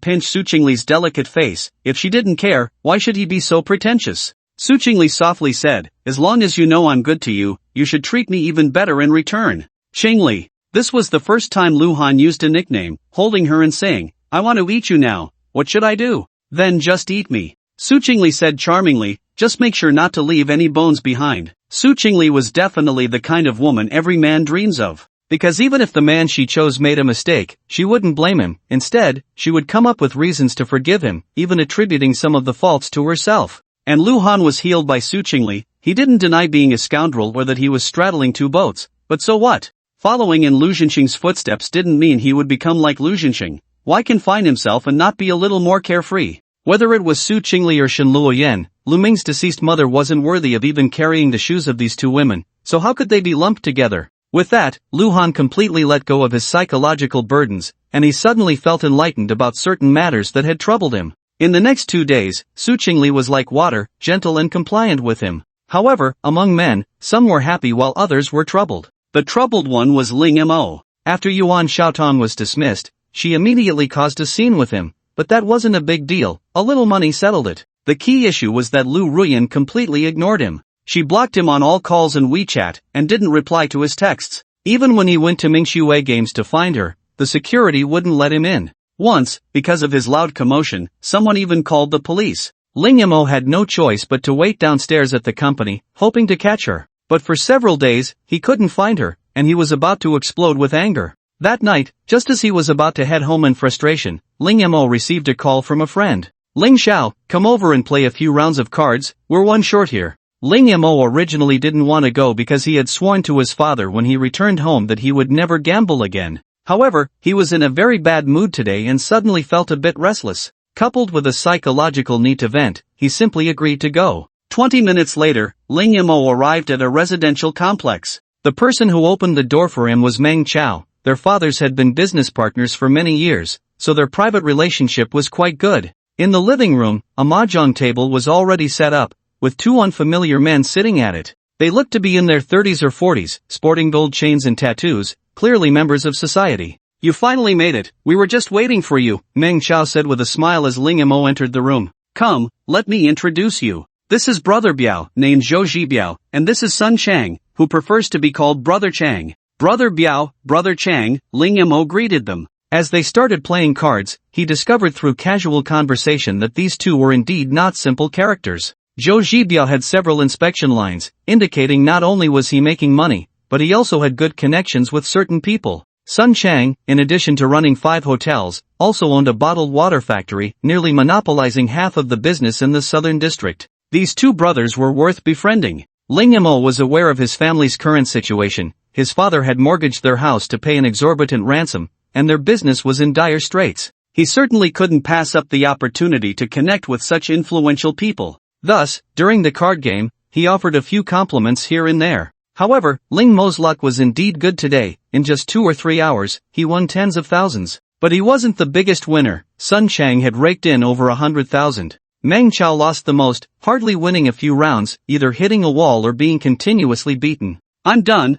pinch Su Chingle's delicate face. If she didn't care, why should he be so pretentious? Su Chingle softly said, as long as you know I'm good to you, you should treat me even better in return. Chingle. This was the first time Lu Han used a nickname, holding her and saying, I want to eat you now. What should I do? Then just eat me. Su Chingle said charmingly, just make sure not to leave any bones behind. Su Chingle was definitely the kind of woman every man dreams of. Because even if the man she chose made a mistake, she wouldn't blame him. Instead, she would come up with reasons to forgive him, even attributing some of the faults to herself. And Lu Han was healed by Su Chingle. He didn't deny being a scoundrel or that he was straddling two boats. But so what? Following in Lu Zhenxing's footsteps didn't mean he would become like Lu Zhenxing. Why confine himself and not be a little more carefree? Whether it was Su Chingle or Shin Luoyan, Lu Ming's deceased mother wasn't worthy of even carrying the shoes of these two women, so how could they be lumped together? With that, Lu Han completely let go of his psychological burdens, and he suddenly felt enlightened about certain matters that had troubled him. In the next 2 days, Su Chingle was like water, gentle and compliant with him. However, among men, some were happy while others were troubled. The troubled one was Ling Mo. After Yuan Xiaotong was dismissed, she immediately caused a scene with him, but that wasn't a big deal, a little money settled it. The key issue was that Lu Ruyan completely ignored him. She blocked him on all calls and WeChat, and didn't reply to his texts. Even when he went to Mingshui Games to find her, the security wouldn't let him in. Once, because of his loud commotion, someone even called the police. Ling Mo had no choice but to wait downstairs at the company, hoping to catch her. But for several days, he couldn't find her, and he was about to explode with anger. That night, just as he was about to head home in frustration, Ling Mo received a call from a friend. Ling Xiao, come over and play a few rounds of cards, we're one short here. Ling Mo originally didn't want to go because he had sworn to his father when he returned home that he would never gamble again. However, he was in a very bad mood today and suddenly felt a bit restless. Coupled with a psychological need to vent, he simply agreed to go. 20 minutes later, Ling Mo arrived at a residential complex. The person who opened the door for him was Meng Chao. Their fathers had been business partners for many years, so their private relationship was quite good. In the living room, a mahjong table was already set up, with two unfamiliar men sitting at it. They looked to be in their 30s or 40s, sporting gold chains and tattoos, clearly members of society. You finally made it, we were just waiting for you, Meng Chao said with a smile as Ling Mo entered the room. Come, let me introduce you. This is Brother Biao, named Zhou Ji Biao, and this is Son Chang, who prefers to be called Brother Chang. Brother Biao, Brother Chang, Ling Mo greeted them. As they started playing cards, he discovered through casual conversation that these two were indeed not simple characters. Zhou Zhibiao had several inspection lines, indicating not only was he making money, but he also had good connections with certain people. Sun Chang, in addition to running 5 hotels, also owned a bottled water factory, nearly monopolizing half of the business in the southern district. These two brothers were worth befriending. Ling Yamo was aware of his family's current situation. His father had mortgaged their house to pay an exorbitant ransom, and their business was in dire straits. He certainly couldn't pass up the opportunity to connect with such influential people. Thus, during the card game, he offered a few compliments here and there. However, Ling Mo's luck was indeed good today. In just 2 or 3 hours, he won tens of thousands. But he wasn't the biggest winner. Sun Chang had raked in over 100,000. Meng Chao lost the most, hardly winning a few rounds, either hitting a wall or being continuously beaten. I'm done.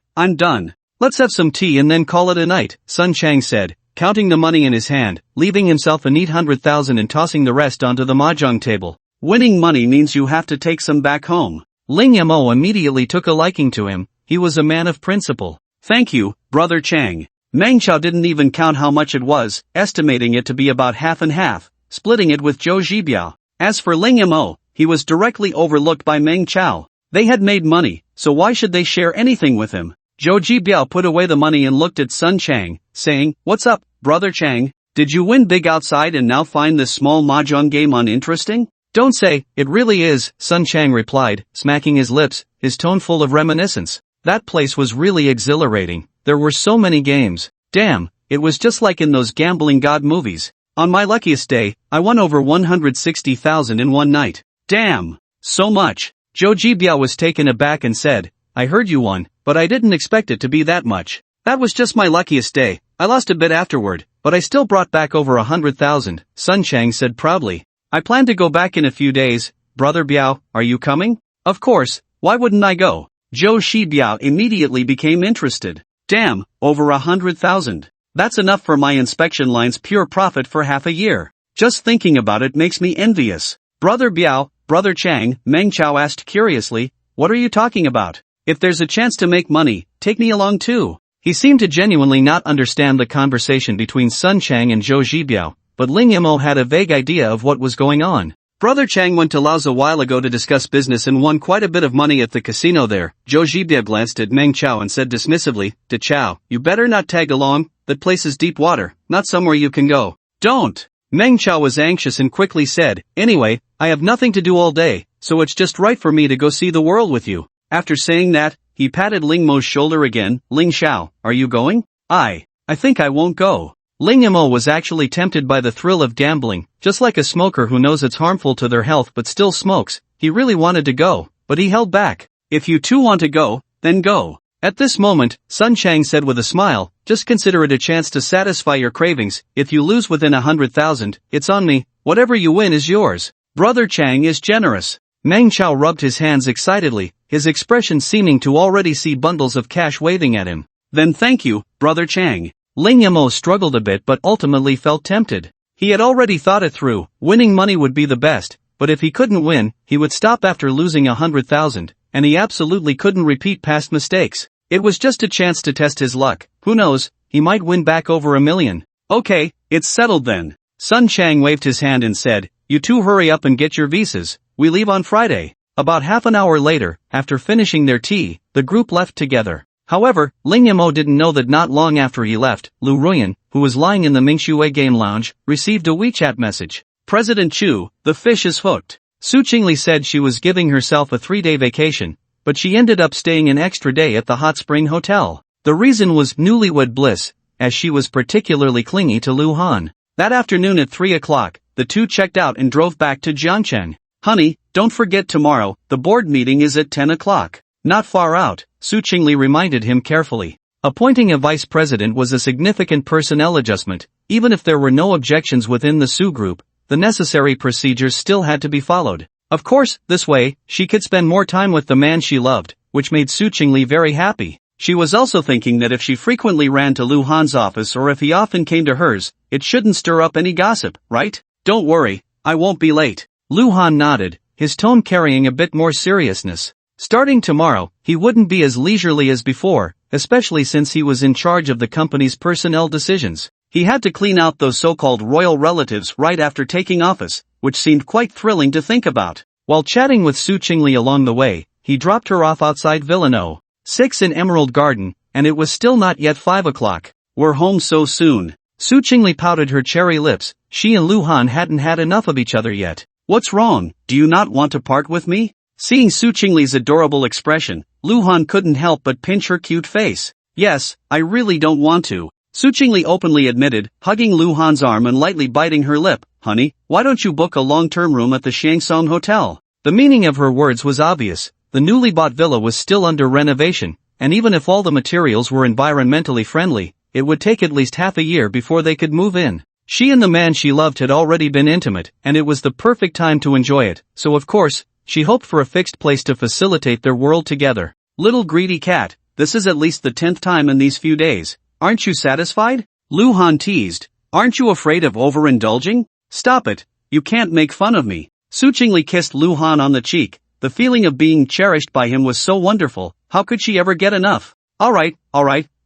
Let's have some tea and then call it a night, Sun Chang said, counting the money in his hand, leaving himself a neat 100,000 and tossing the rest onto the mahjong table. Winning money means you have to take some back home. Ling Yamo immediately took a liking to him. He was a man of principle. Thank you, Brother Chang. Meng Chao didn't even count how much it was, estimating it to be about half and half, splitting it with Zhou Zhibiao. As for Ling Yamo, he was directly overlooked by Meng Chao. They had made money, so why should they share anything with him? Zhou Zhibiao put away the money and looked at Sun Chang, saying, "What's up, Brother Chang? Did you win big outside and now find this small mahjong game uninteresting?" "Don't say, it really is," Sun Chang replied, smacking his lips, his tone full of reminiscence. That place was really exhilarating. There were so many games. Damn, it was just like in those gambling god movies. On my luckiest day, I won over 160,000 in one night. Damn, so much. Zhou Zhibiao was taken aback and said, "I heard you won, but I didn't expect it to be that much." "That was just my luckiest day. I lost a bit afterward, but I still brought back over 100,000, Sun Chang said proudly. "I plan to go back in a few days. Brother Biao, are you coming?" "Of course, why wouldn't I go?" Zhou Zhibiao immediately became interested. "Damn, over 100,000. That's enough for my inspection line's pure profit for half a year. Just thinking about it makes me envious." "Brother Biao, Brother Chang," Meng Chao asked curiously, "what are you talking about? If there's a chance to make money, take me along too." He seemed to genuinely not understand the conversation between Sun Chang and Zhou Zhibiao, but Ling Yamo had a vague idea of what was going on. "Brother Chang went to Laos a while ago to discuss business and won quite a bit of money at the casino there." Zhou Zhibiao glanced at Meng Chao and said dismissively, "To Chao, you better not tag along, that place is deep water, not somewhere you can go." "Don't!" Meng Chao was anxious and quickly said, "Anyway, I have nothing to do all day, so it's just right for me to go see the world with you." After saying that, he patted Ling Mo's shoulder again. "Ling Xiao, are you going?" I think I won't go." Ling Mo was actually tempted by the thrill of gambling, just like a smoker who knows it's harmful to their health but still smokes. He really wanted to go, but he held back. "If you two want to go, then go." At this moment, Sun Chang said with a smile, "Just consider it a chance to satisfy your cravings. If you lose within 100,000, it's on me. Whatever you win is yours." Brother Chang is generous. Meng Chao rubbed his hands excitedly, his expression seeming to already see bundles of cash waving at him. "Then thank you, Brother Chang." Ling Yamo struggled a bit but ultimately felt tempted. He had already thought it through. Winning money would be the best, but if he couldn't win, he would stop after losing 100,000, and he absolutely couldn't repeat past mistakes. It was just a chance to test his luck. Who knows, he might win back over 1,000,000. "Okay, it's settled then." Sun Chang waved his hand and said, "You two hurry up and get your visas. We leave on Friday." About half an hour later, after finishing their tea, the group left together. However, Ling Yamo didn't know that not long after he left, Ruan, who was lying in the Mingshui game lounge, received a WeChat message. "President Chu, the fish is hooked." Su Chingle said she was giving herself a 3-day vacation, but she ended up staying an extra day at the Hot Spring Hotel. The reason was newlywed bliss, as she was particularly clingy to Lu Han. That afternoon at 3 o'clock, the two checked out and drove back to Jiangcheng. "Honey, don't forget tomorrow, the board meeting is at 10 o'clock. Not far out," Su Chingle reminded him carefully. Appointing a vice president was a significant personnel adjustment. Even if there were no objections within the Su group, the necessary procedures still had to be followed. Of course, this way, she could spend more time with the man she loved, which made Su Chingle very happy. She was also thinking that if she frequently ran to Lu Han's office or if he often came to hers, it shouldn't stir up any gossip, right? "Don't worry, I won't be late." Lu Han nodded, his tone carrying a bit more seriousness. Starting tomorrow, he wouldn't be as leisurely as before, especially since he was in charge of the company's personnel decisions. He had to clean out those so-called royal relatives right after taking office, which seemed quite thrilling to think about. While chatting with Su Chingle along the way, he dropped her off outside Villa No. 6 in Emerald Garden, and it was still not yet 5 o'clock. We're home so soon. Su Chingle pouted her cherry lips. She and Luhan hadn't had enough of each other yet. What's wrong? Do you not want to part with me? Seeing Su Chingle's adorable expression, Luhan couldn't help but pinch her cute face. Yes, I really don't want to. Su Chingle openly admitted, hugging Luhan's arm and lightly biting her lip. Honey, why don't you book a long-term room at the Shangsong Hotel? The meaning of her words was obvious. The newly bought villa was still under renovation, and even if all the materials were environmentally friendly, it would take at least half a year before they could move in. She and the man she loved had already been intimate, and it was the perfect time to enjoy it, so of course, she hoped for a fixed place to facilitate their world together. Little greedy cat, this is at least the 10th time in these few days. Aren't you satisfied? Luhan teased. Aren't you afraid of overindulging? Stop it, you can't make fun of me. Su Chingle kissed Luhan on the cheek. The feeling of being cherished by him was so wonderful, how could she ever get enough? Alright,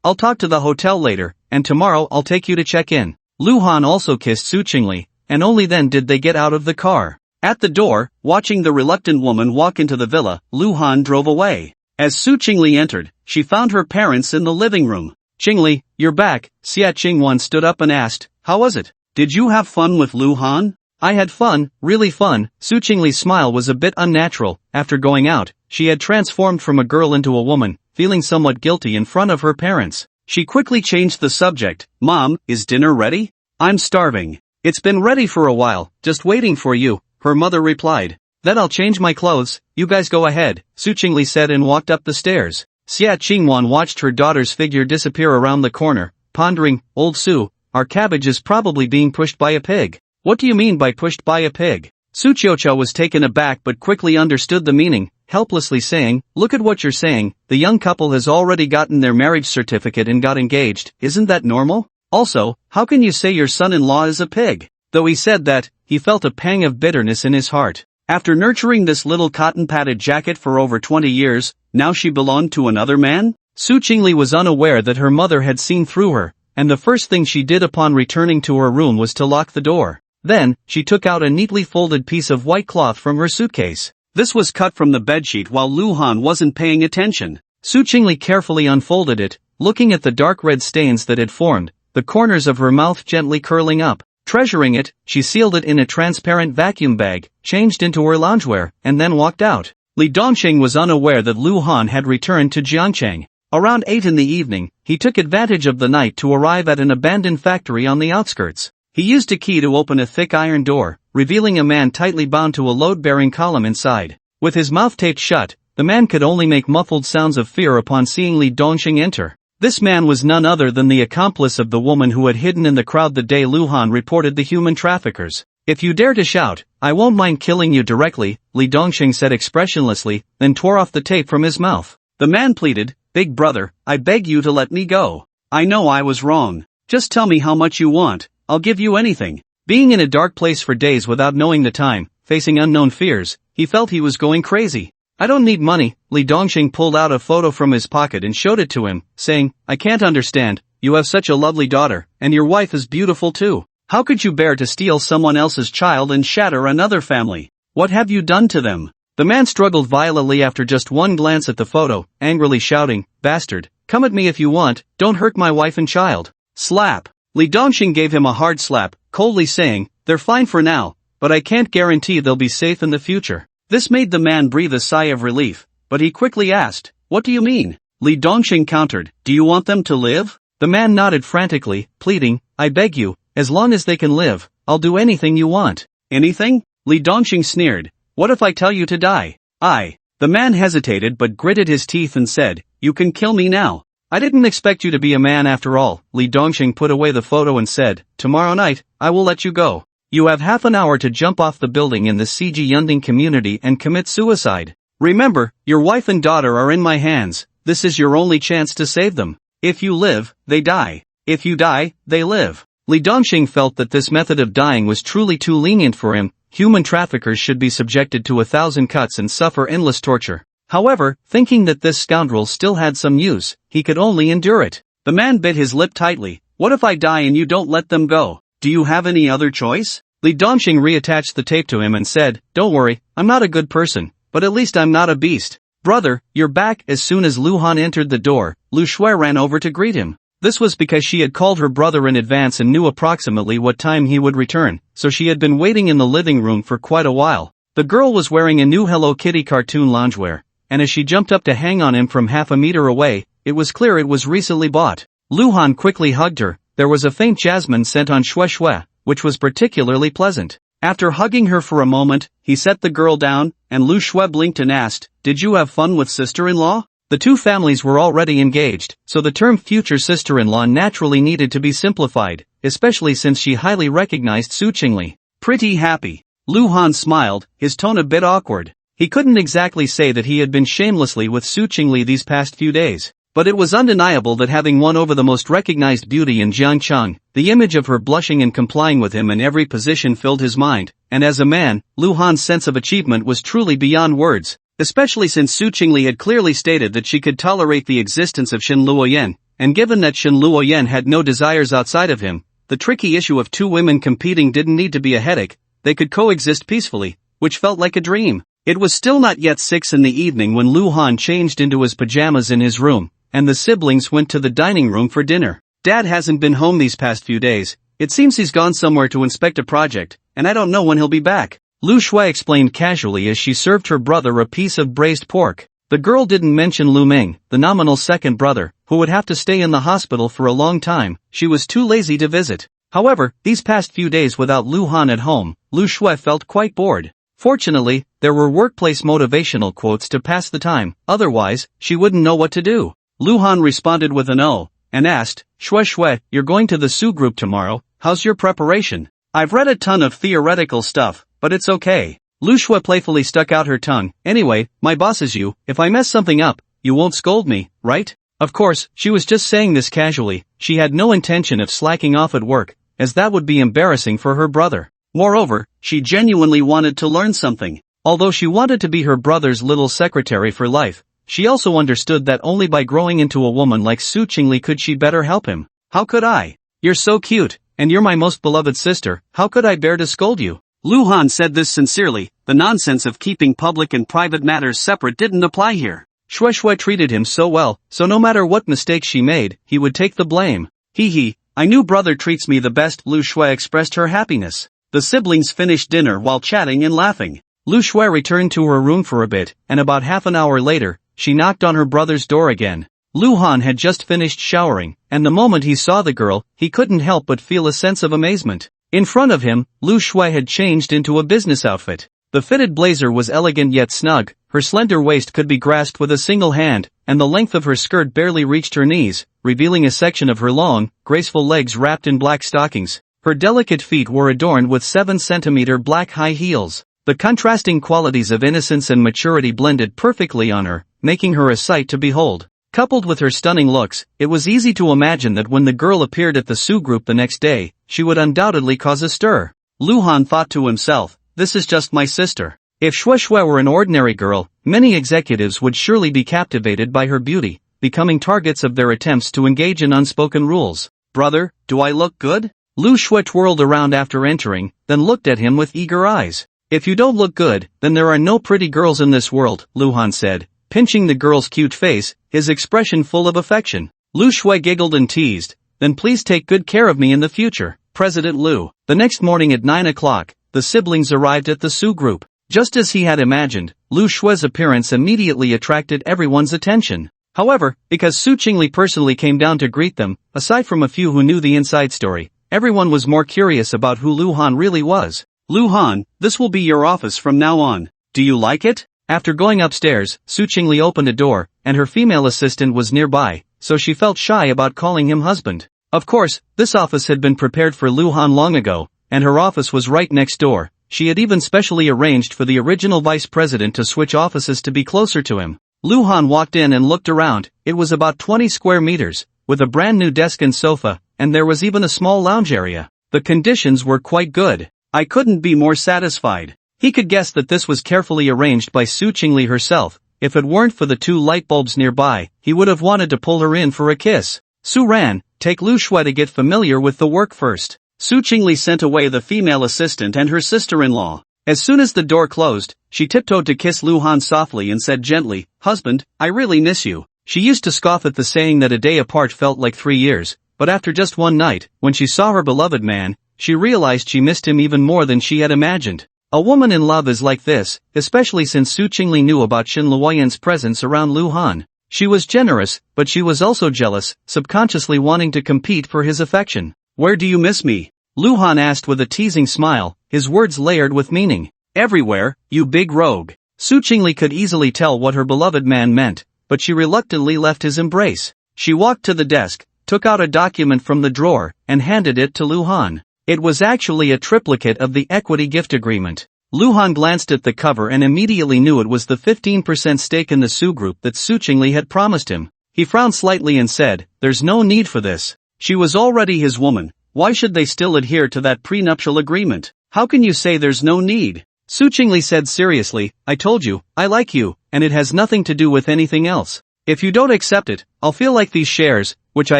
I'll talk to the hotel later, and tomorrow I'll take you to check in. Luhan also kissed Su Chingle, and only then did they get out of the car. At the door, watching the reluctant woman walk into the villa, Luhan drove away. As Su Chingle entered, she found her parents in the living room. Chingle, you're back. Xia Qingwan stood up and asked, how was it? Did you have fun with Luhan? I had fun, really fun. Su Chingle's smile was a bit unnatural. After going out, she had transformed from a girl into a woman, feeling somewhat guilty in front of her parents. She quickly changed the subject. Mom, is dinner ready? I'm starving. It's been ready for a while, just waiting for you, her mother replied. Then I'll change my clothes, you guys go ahead, Su Chingle said and walked up the stairs. Xia Qingwan watched her daughter's figure disappear around the corner, pondering, old Su, our cabbage is probably being pushed by a pig. What do you mean by pushed by a pig? Su Chiocha was taken aback but quickly understood the meaning, helplessly saying, look at what you're saying, the young couple has already gotten their marriage certificate and got engaged, isn't that normal? Also, how can you say your son-in-law is a pig? Though he said that, he felt a pang of bitterness in his heart. After nurturing this little cotton-padded jacket for over 20 years, now she belonged to another man? Su Chingle was unaware that her mother had seen through her, and the first thing she did upon returning to her room was to lock the door. Then, she took out a neatly folded piece of white cloth from her suitcase. This was cut from the bedsheet while Luhan wasn't paying attention. Su Chingle carefully unfolded it, looking at the dark red stains that had formed, the corners of her mouth gently curling up. Treasuring it, she sealed it in a transparent vacuum bag, changed into her loungewear, and then walked out. Li Dongxing was unaware that Luhan had returned to Jiangcheng. Around 8 in the evening, he took advantage of the night to arrive at an abandoned factory on the outskirts. He used a key to open a thick iron door, revealing a man tightly bound to a load-bearing column inside. With his mouth taped shut, the man could only make muffled sounds of fear upon seeing Li Dongxing enter. This man was none other than the accomplice of the woman who had hidden in the crowd the day Luhan reported the human traffickers. If you dare to shout, I won't mind killing you directly, Li Dongxing said expressionlessly, then tore off the tape from his mouth. The man pleaded, Big brother, I beg you to let me go. I know I was wrong. Just tell me how much you want, I'll give you anything. Being in a dark place for days without knowing the time, facing unknown fears, he felt he was going crazy. I don't need money. Li Dongxing pulled out a photo from his pocket and showed it to him, saying, I can't understand, you have such a lovely daughter, and your wife is beautiful too. How could you bear to steal someone else's child and shatter another family? What have you done to them? The man struggled violently after just one glance at the photo, angrily shouting, Bastard, come at me if you want, don't hurt my wife and child. Slap. Li Dongxing gave him a hard slap, coldly saying, They're fine for now, but I can't guarantee they'll be safe in the future. This made the man breathe a sigh of relief, but he quickly asked, What do you mean? Li Dongxing countered, Do you want them to live? The man nodded frantically, pleading, I beg you, as long as they can live, I'll do anything you want. Anything? Li Dongxing sneered, What if I tell you to die? The man hesitated but gritted his teeth and said, You can kill me now. I didn't expect you to be a man after all. Li Dongxing put away the photo and said, Tomorrow night, I will let you go. You have half an hour to jump off the building in the CG Yunding community and commit suicide. Remember, your wife and daughter are in my hands, this is your only chance to save them. If you live, they die. If you die, they live. Li Dongxing felt that this method of dying was truly too lenient for him. Human traffickers should be subjected to 1,000 cuts and suffer endless torture. However, thinking that this scoundrel still had some use, he could only endure it. The man bit his lip tightly, What if I die and you don't let them go? Do you have any other choice? Li Dongxing reattached the tape to him and said, "Don't worry, I'm not a good person, but at least I'm not a beast." "Brother, you're back." As soon as Lu Han entered the door, Lu Shui ran over to greet him. This was because she had called her brother in advance and knew approximately what time he would return, so she had been waiting in the living room for quite a while. The girl was wearing a new Hello Kitty cartoon loungewear, and as she jumped up to hang on him from half a meter away, it was clear it was recently bought. Lu Han quickly hugged her. There was a faint jasmine scent on Shui Shui, which was particularly pleasant. After hugging her for a moment, he set the girl down, and Lu Shui blinked and asked, "Did you have fun with sister-in-law?" The two families were already engaged, so the term future sister-in-law naturally needed to be simplified, especially since she highly recognized Su Chingle. "Pretty happy." Lu Han smiled, his tone a bit awkward. He couldn't exactly say that he had been shamelessly with Su Chingle these past few days, but it was undeniable that having won over the most recognized beauty in Jiangcheng, the image of her blushing and complying with him in every position filled his mind, and as a man, Lu Han's sense of achievement was truly beyond words. Especially since Su Chingle had clearly stated that she could tolerate the existence of Shen Luoyan, and given that Shen Luoyan had no desires outside of him, the tricky issue of two women competing didn't need to be a headache, they could coexist peacefully, which felt like a dream. It was still not yet 6 in the evening when Lu Han changed into his pajamas in his room, and the siblings went to the dining room for dinner. "Dad hasn't been home these past few days, it seems he's gone somewhere to inspect a project, and I don't know when he'll be back," Lu Shui explained casually as she served her brother a piece of braised pork. The girl didn't mention Lu Ming, the nominal second brother, who would have to stay in the hospital for a long time. She was too lazy to visit. However, these past few days without Lu Han at home, Lu Shui felt quite bored. Fortunately, there were workplace motivational quotes to pass the time, otherwise, she wouldn't know what to do. Lu Han responded with an "oh," and asked, "Shui Shui, you're going to the Su group tomorrow, how's your preparation?" "I've read a ton of theoretical stuff, but it's okay." Lu Shui playfully stuck out her tongue. "Anyway, my boss is you, if I mess something up, you won't scold me, right?" Of course, she was just saying this casually, she had no intention of slacking off at work, as that would be embarrassing for her brother. Moreover, she genuinely wanted to learn something. Although she wanted to be her brother's little secretary for life, she also understood that only by growing into a woman like Su Chingle could she better help him. "How could I? You're so cute, and you're my most beloved sister, how could I bear to scold you?" Lu Han said this sincerely, the nonsense of keeping public and private matters separate didn't apply here. Shui Shui treated him so well, so no matter what mistakes she made, he would take the blame. "Hee, I knew brother treats me the best." Lu Shui expressed her happiness. The siblings finished dinner while chatting and laughing. Lu Shui returned to her room for a bit, and about half an hour later, she knocked on her brother's door again. Lu Han had just finished showering, and the moment he saw the girl, he couldn't help but feel a sense of amazement. In front of him, Lu Shui had changed into a business outfit. The fitted blazer was elegant yet snug, her slender waist could be grasped with a single hand, and the length of her skirt barely reached her knees, revealing a section of her long, graceful legs wrapped in black stockings. Her delicate feet were adorned with 7-centimeter black high heels. The contrasting qualities of innocence and maturity blended perfectly on her, making her a sight to behold. Coupled with her stunning looks, it was easy to imagine that when the girl appeared at the Su group the next day, she would undoubtedly cause a stir. Lu Han thought to himself, "This is just my sister." If Shui Shui were an ordinary girl, many executives would surely be captivated by her beauty, becoming targets of their attempts to engage in unspoken rules. "Brother, do I look good?" Lu Shui twirled around after entering, then looked at him with eager eyes. "If you don't look good, then there are no pretty girls in this world," Lu Han said, pinching the girl's cute face, his expression full of affection. Lu Shui giggled and teased, "Then please take good care of me in the future, President Lu." The next morning at 9 o'clock, the siblings arrived at the Su group. Just as he had imagined, Lu Shui's appearance immediately attracted everyone's attention. However, because Su Chingle personally came down to greet them, aside from a few who knew the inside story, everyone was more curious about who Lu Han really was. "Lu Han, this will be your office from now on. Do you like it?" After going upstairs, Su Chingle opened a door, and her female assistant was nearby, so she felt shy about calling him husband. Of course, this office had been prepared for Lu Han long ago, and her office was right next door. She had even specially arranged for the original vice president to switch offices to be closer to him. Lu Han walked in and looked around. It was about 20 square meters, with a brand new desk and sofa, and there was even a small lounge area. The conditions were quite good. "I couldn't be more satisfied." He could guess that this was carefully arranged by Su Chingle herself. If it weren't for the two light bulbs nearby, he would have wanted to pull her in for a kiss. "Su Ran, take Lu Shui to get familiar with the work first. Su Chingle sent away the female assistant and her sister-in-law. As soon as the door closed, she tiptoed to kiss Luhan softly and said gently, "Husband, I really miss you." She used to scoff at the saying that a day apart felt like 3 years, but after just one night, when she saw her beloved man, she realized she missed him even more than she had imagined. A woman in love is like this, especially since Su Chingle knew about Shin Luoyan's presence around Luhan. She was generous, but she was also jealous, subconsciously wanting to compete for his affection. "Where do you miss me?" Luhan asked with a teasing smile, his words layered with meaning. "Everywhere, you big rogue." Su Chingle could easily tell what her beloved man meant, but she reluctantly left his embrace. She walked to the desk, took out a document from the drawer, and handed it to Luhan. It was actually a triplicate of the equity gift agreement. Luhan glanced at the cover and immediately knew it was the 15% stake in the Su Group that Su Chingle had promised him. He frowned slightly and said, "There's no need for this. She was already his woman. Why should they still adhere to that prenuptial agreement? How can you say there's no need?" Su Chingle said seriously, "I told you, I like you, and it has nothing to do with anything else. If you don't accept it, I'll feel like these shares, which I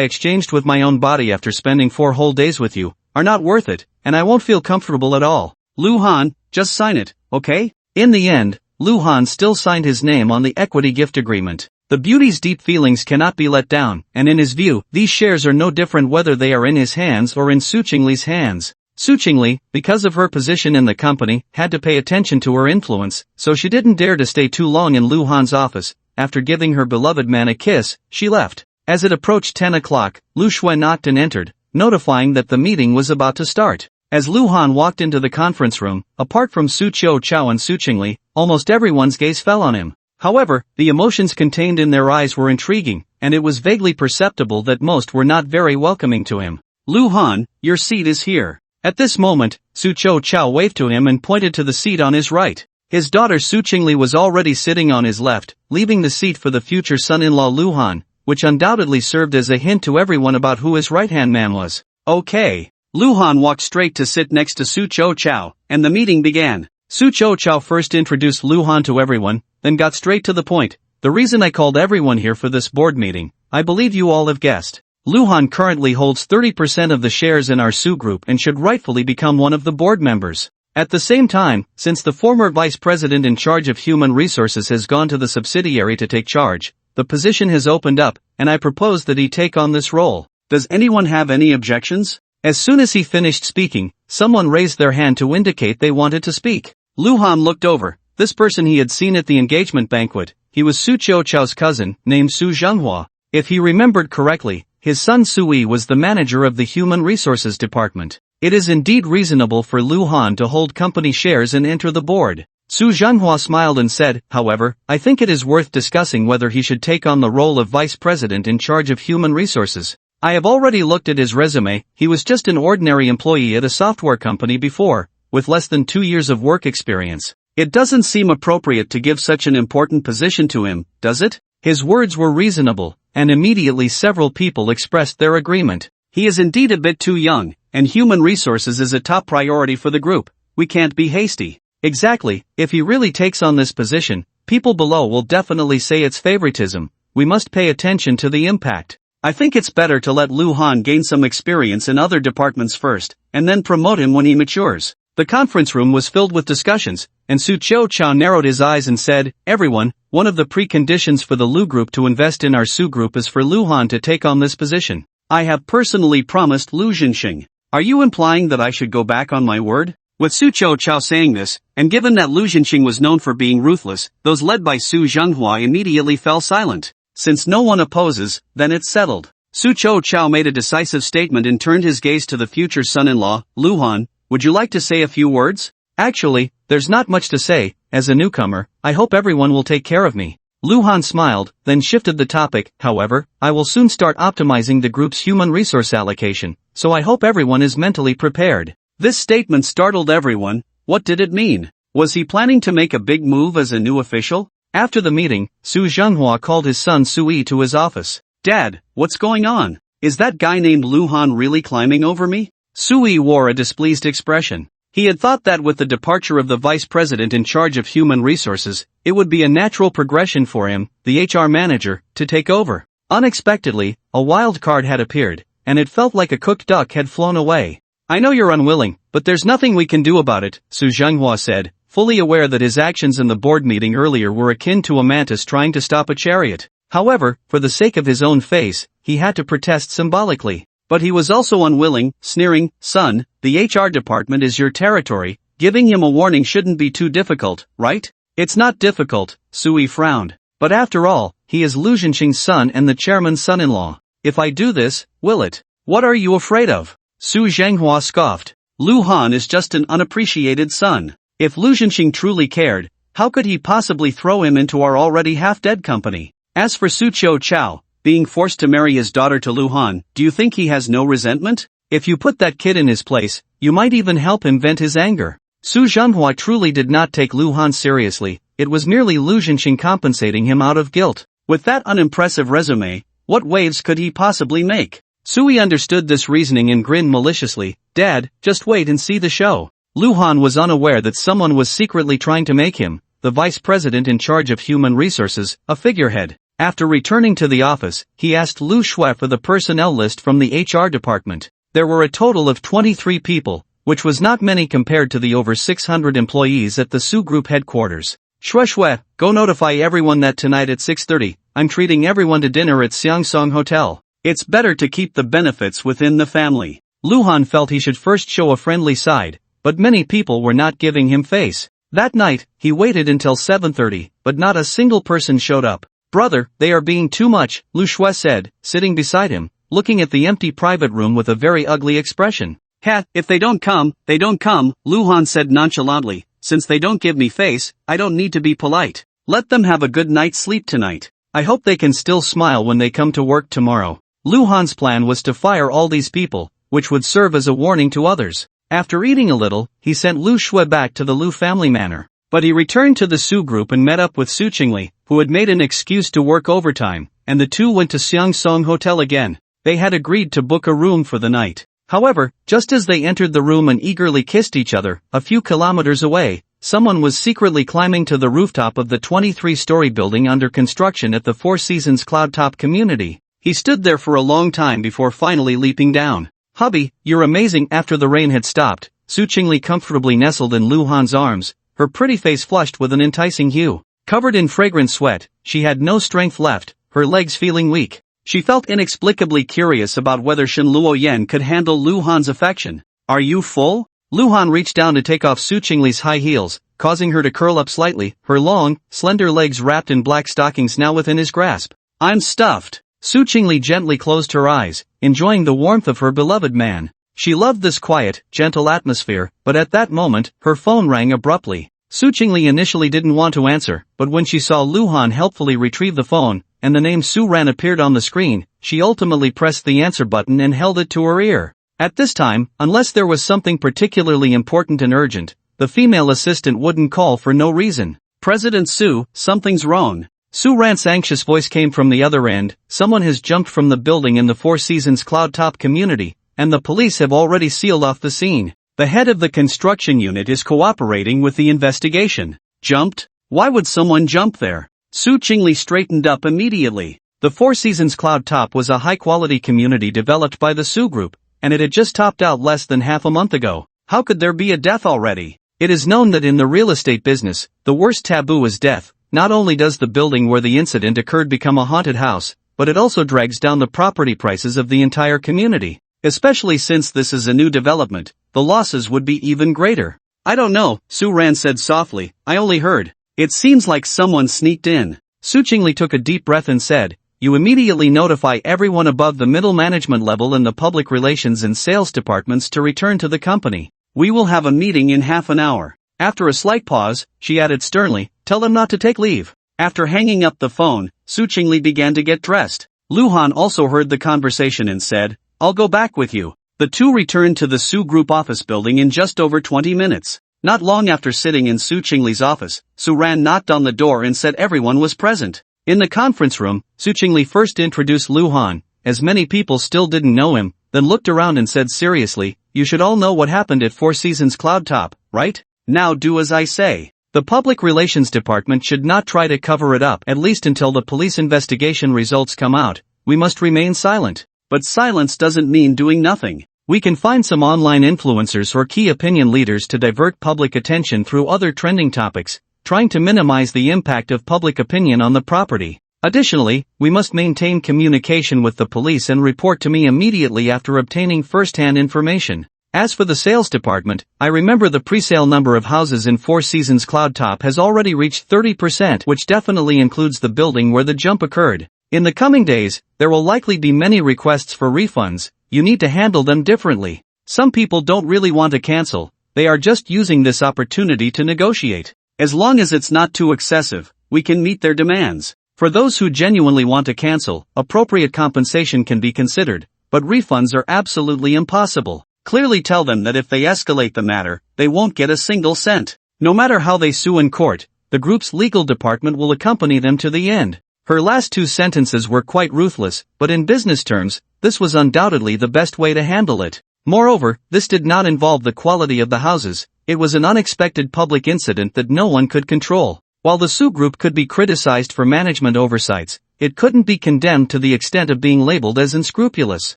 exchanged with my own body after spending 4 whole days with you, are not worth it, and I won't feel comfortable at all. Luhan, just sign it, okay?" In the end, Luhan still signed his name on the equity gift agreement. The beauty's deep feelings cannot be let down, and in his view, these shares are no different whether they are in his hands or in Su Chingle's hands. Su Chingle, because of her position in the company, had to pay attention to her influence, so she didn't dare to stay too long in Luhan's office. After giving her beloved man a kiss, she left. As it approached 10 o'clock, Lu Shui knocked and entered, notifying that the meeting was about to start. As Luhan walked into the conference room, apart from Su Chao and Su Chingle, almost everyone's gaze fell on him. However, the emotions contained in their eyes were intriguing, and it was vaguely perceptible that most were not very welcoming to him. "Luhan, your seat is here." At this moment, Su Chao waved to him and pointed to the seat on his right. His daughter Su Chingle was already sitting on his left, leaving the seat for the future son-in-law Luhan, which undoubtedly served as a hint to everyone about who his right-hand man was. "Okay." Luhan walked straight to sit next to Su Chao, and the meeting began. Su Chao first introduced Luhan to everyone, then got straight to the point. "The reason I called everyone here for this board meeting, I believe you all have guessed. Luhan currently holds 30% of the shares in our Su Group and should rightfully become one of the board members. At the same time, since the former vice president in charge of human resources has gone to the subsidiary to take charge, the position has opened up, and I propose that he take on this role. Does anyone have any objections?" As soon as he finished speaking, someone raised their hand to indicate they wanted to speak. Luhan looked over. This person he had seen at the engagement banquet. He was Su Chao's cousin, named Su Zhenghua. If he remembered correctly, his son Sui was the manager of the Human Resources Department. It is indeed reasonable for Luhan to hold company shares and enter the board. Su Zhenghua smiled and said, "However, I think it is worth discussing whether he should take on the role of vice president in charge of human resources. I have already looked at his resume. He was just an ordinary employee at a software company before, with less than 2 years of work experience. It doesn't seem appropriate to give such an important position to him, does it?" His words were reasonable, and immediately several people expressed their agreement. "He is indeed a bit too young, and human resources is a top priority for the group. We can't be hasty." "Exactly, if he really takes on this position, people below will definitely say it's favoritism. We must pay attention to the impact. I think it's better to let Luhan gain some experience in other departments first, and then promote him when he matures." The conference room was filled with discussions, and Su Chao narrowed his eyes and said, "Everyone, one of the preconditions for the Lu Group to invest in our Su Group is for Luhan to take on this position. I have personally promised Lu Zhenxing. Are you implying that I should go back on my word?" With Su Chao saying this, and given that Lu Zhenxing was known for being ruthless, those led by Su Zhenghua immediately fell silent. Since no one opposes, then it's settled. Su Chao made a decisive statement and turned his gaze to the future son-in-law. "Luhan, would you like to say a few words?" "Actually, there's not much to say. As a newcomer, I hope everyone will take care of me." Luhan smiled, then shifted the topic. "However, I will soon start optimizing the group's human resource allocation, so I hope everyone is mentally prepared." This statement startled everyone. What did it mean? Was he planning to make a big move as a new official? After the meeting, Su Zhenghua called his son Sui to his office. "Dad, what's going on? Is that guy named Luhan really climbing over me?" Sui wore a displeased expression. He had thought that with the departure of the vice president in charge of human resources, it would be a natural progression for him, the HR manager, to take over. Unexpectedly, a wild card had appeared. and it felt like a cooked duck had flown away. I know you're unwilling, but there's nothing we can do about it, Su Chingle said, fully aware that his actions in the board meeting earlier were akin to a mantis trying to stop a chariot. However, for the sake of his own face, he had to protest symbolically. But he was also unwilling, sneering, "Son, the HR department is your territory, giving him a warning shouldn't be too difficult, right?" "It's not difficult," Sui frowned. "But after all, he is Lu Zhenxing's son and the chairman's son-in-law. If I do this, will it? What are you afraid of?" Su Zhenghua scoffed. "Lu Han is just an unappreciated son. If Lu Zhenxing truly cared, how could he possibly throw him into our already half-dead company? As for Su Chao, being forced to marry his daughter to Lu Han, do you think he has no resentment? If you put that kid in his place, you might even help him vent his anger." Su Zhenghua truly did not take Lu Han seriously, it was merely Lu Zhenxing compensating him out of guilt. With that unimpressive resume, what waves could he possibly make? Sui understood this reasoning and grinned maliciously. "Dad, just wait and see the show." Lu Han was unaware that someone was secretly trying to make him, the vice president in charge of human resources, a figurehead. After returning to the office, he asked Lu Shui for the personnel list from the HR department. There were a total of 23 people, which was not many compared to the over 600 employees at the Su Group headquarters. Shui, go notify everyone that tonight at 6:30, I'm treating everyone to dinner at Xiangsong Hotel. It's better to keep the benefits within the family. Lu Han felt he should first show a friendly side, but many people were not giving him face. That night, he waited until 7:30, but not a single person showed up. "Brother, they are being too much," Lu Shui said, sitting beside him, looking at the empty private room with a very ugly expression. "Ha, if they don't come, they don't come," Lu Han said nonchalantly. "Since they don't give me face, I don't need to be polite. Let them have a good night's sleep tonight. I hope they can still smile when they come to work tomorrow." Lu Han's plan was to fire all these people, which would serve as a warning to others. After eating a little, he sent Lu Shui back to the Lu family manor. But he returned to the Su Group and met up with Su Chingle, who had made an excuse to work overtime, and the two went to Xiangsong Hotel again. They had agreed to book a room for the night. However, just as they entered the room and eagerly kissed each other, a few kilometers away, someone was secretly climbing to the rooftop of the 23-story building under construction at the Four Seasons Cloudtop community. He stood there for a long time before finally leaping down. "Hubby, you're amazing." After the rain had stopped, Su Chingle comfortably nestled in Lu Han's arms, her pretty face flushed with an enticing hue. Covered in fragrant sweat, she had no strength left, her legs feeling weak. She felt inexplicably curious about whether Shen Luoyan could handle Lu Han's affection. "Are you full?" Lu Han reached down to take off Su Chingle's high heels, causing her to curl up slightly, her long, slender legs wrapped in black stockings now within his grasp. "I'm stuffed." Su Chingle gently closed her eyes, enjoying the warmth of her beloved man. She loved this quiet, gentle atmosphere, but at that moment, her phone rang abruptly. Su Chingle initially didn't want to answer, but when she saw Lu Han helpfully retrieve the phone, and the name Su Ran appeared on the screen, she ultimately pressed the answer button and held it to her ear. At this time, unless there was something particularly important and urgent, the female assistant wouldn't call for no reason. "President Su, something's wrong." Su Ran's anxious voice came from the other end. "Someone has jumped from the building in the Four Seasons Cloudtop community, and the police have already sealed off the scene. The head of the construction unit is cooperating with the investigation." "Jumped? Why would someone jump there?" Su Chingle straightened up immediately. The Four Seasons Cloudtop was a high-quality community developed by the Su Group, and it had just topped out less than half a month ago. How could there be a death already? It is known that in the real estate business, the worst taboo is death. Not only does the building where the incident occurred become a haunted house, but it also drags down the property prices of the entire community. Especially since this is a new development, the losses would be even greater. "I don't know," Su Ran said softly, "I only heard. It seems like someone sneaked in." Su Chingle took a deep breath and said, "You immediately notify everyone above the middle management level in the public relations and sales departments to return to the company. We will have a meeting in half an hour." After a slight pause, she added sternly, "Tell them not to take leave." After hanging up the phone, Su Chingle began to get dressed. Lu Han also heard the conversation and said, "I'll go back with you." The two returned to the Su Group office building in just over 20 minutes. Not long after sitting in Su Chingle's office, Su Ran knocked on the door and said everyone was present. In the conference room, Su Chingle first introduced Lu Han, as many people still didn't know him, then looked around and said seriously, "You should all know what happened at Four Seasons Cloudtop, right? Now do as I say. The public relations department should not try to cover it up, at least until the police investigation results come out. We must remain silent." but silence doesn't mean doing nothing. We can find some online influencers or key opinion leaders to divert public attention through other trending topics, trying to minimize the impact of public opinion on the property. Additionally, we must maintain communication with the police and report to me immediately after obtaining first-hand information. As for the sales department, I remember the pre-sale number of houses in Four Seasons Cloud Top has already reached 30%, which definitely includes the building where the jump occurred. In the coming days, there will likely be many requests for refunds. You need to handle them differently. Some people don't really want to cancel, they are just using this opportunity to negotiate. As long as it's not too excessive, we can meet their demands. For those who genuinely want to cancel, appropriate compensation can be considered, but refunds are absolutely impossible. Clearly tell them that if they escalate the matter, they won't get a single cent. No matter how they sue in court, the group's legal department will accompany them to the end. Her last two sentences were quite ruthless, but in business terms, this was undoubtedly the best way to handle it. Moreover, this did not involve the quality of the houses, it was an unexpected public incident that no one could control. While the Su Group could be criticized for management oversights, it couldn't be condemned to the extent of being labeled as unscrupulous.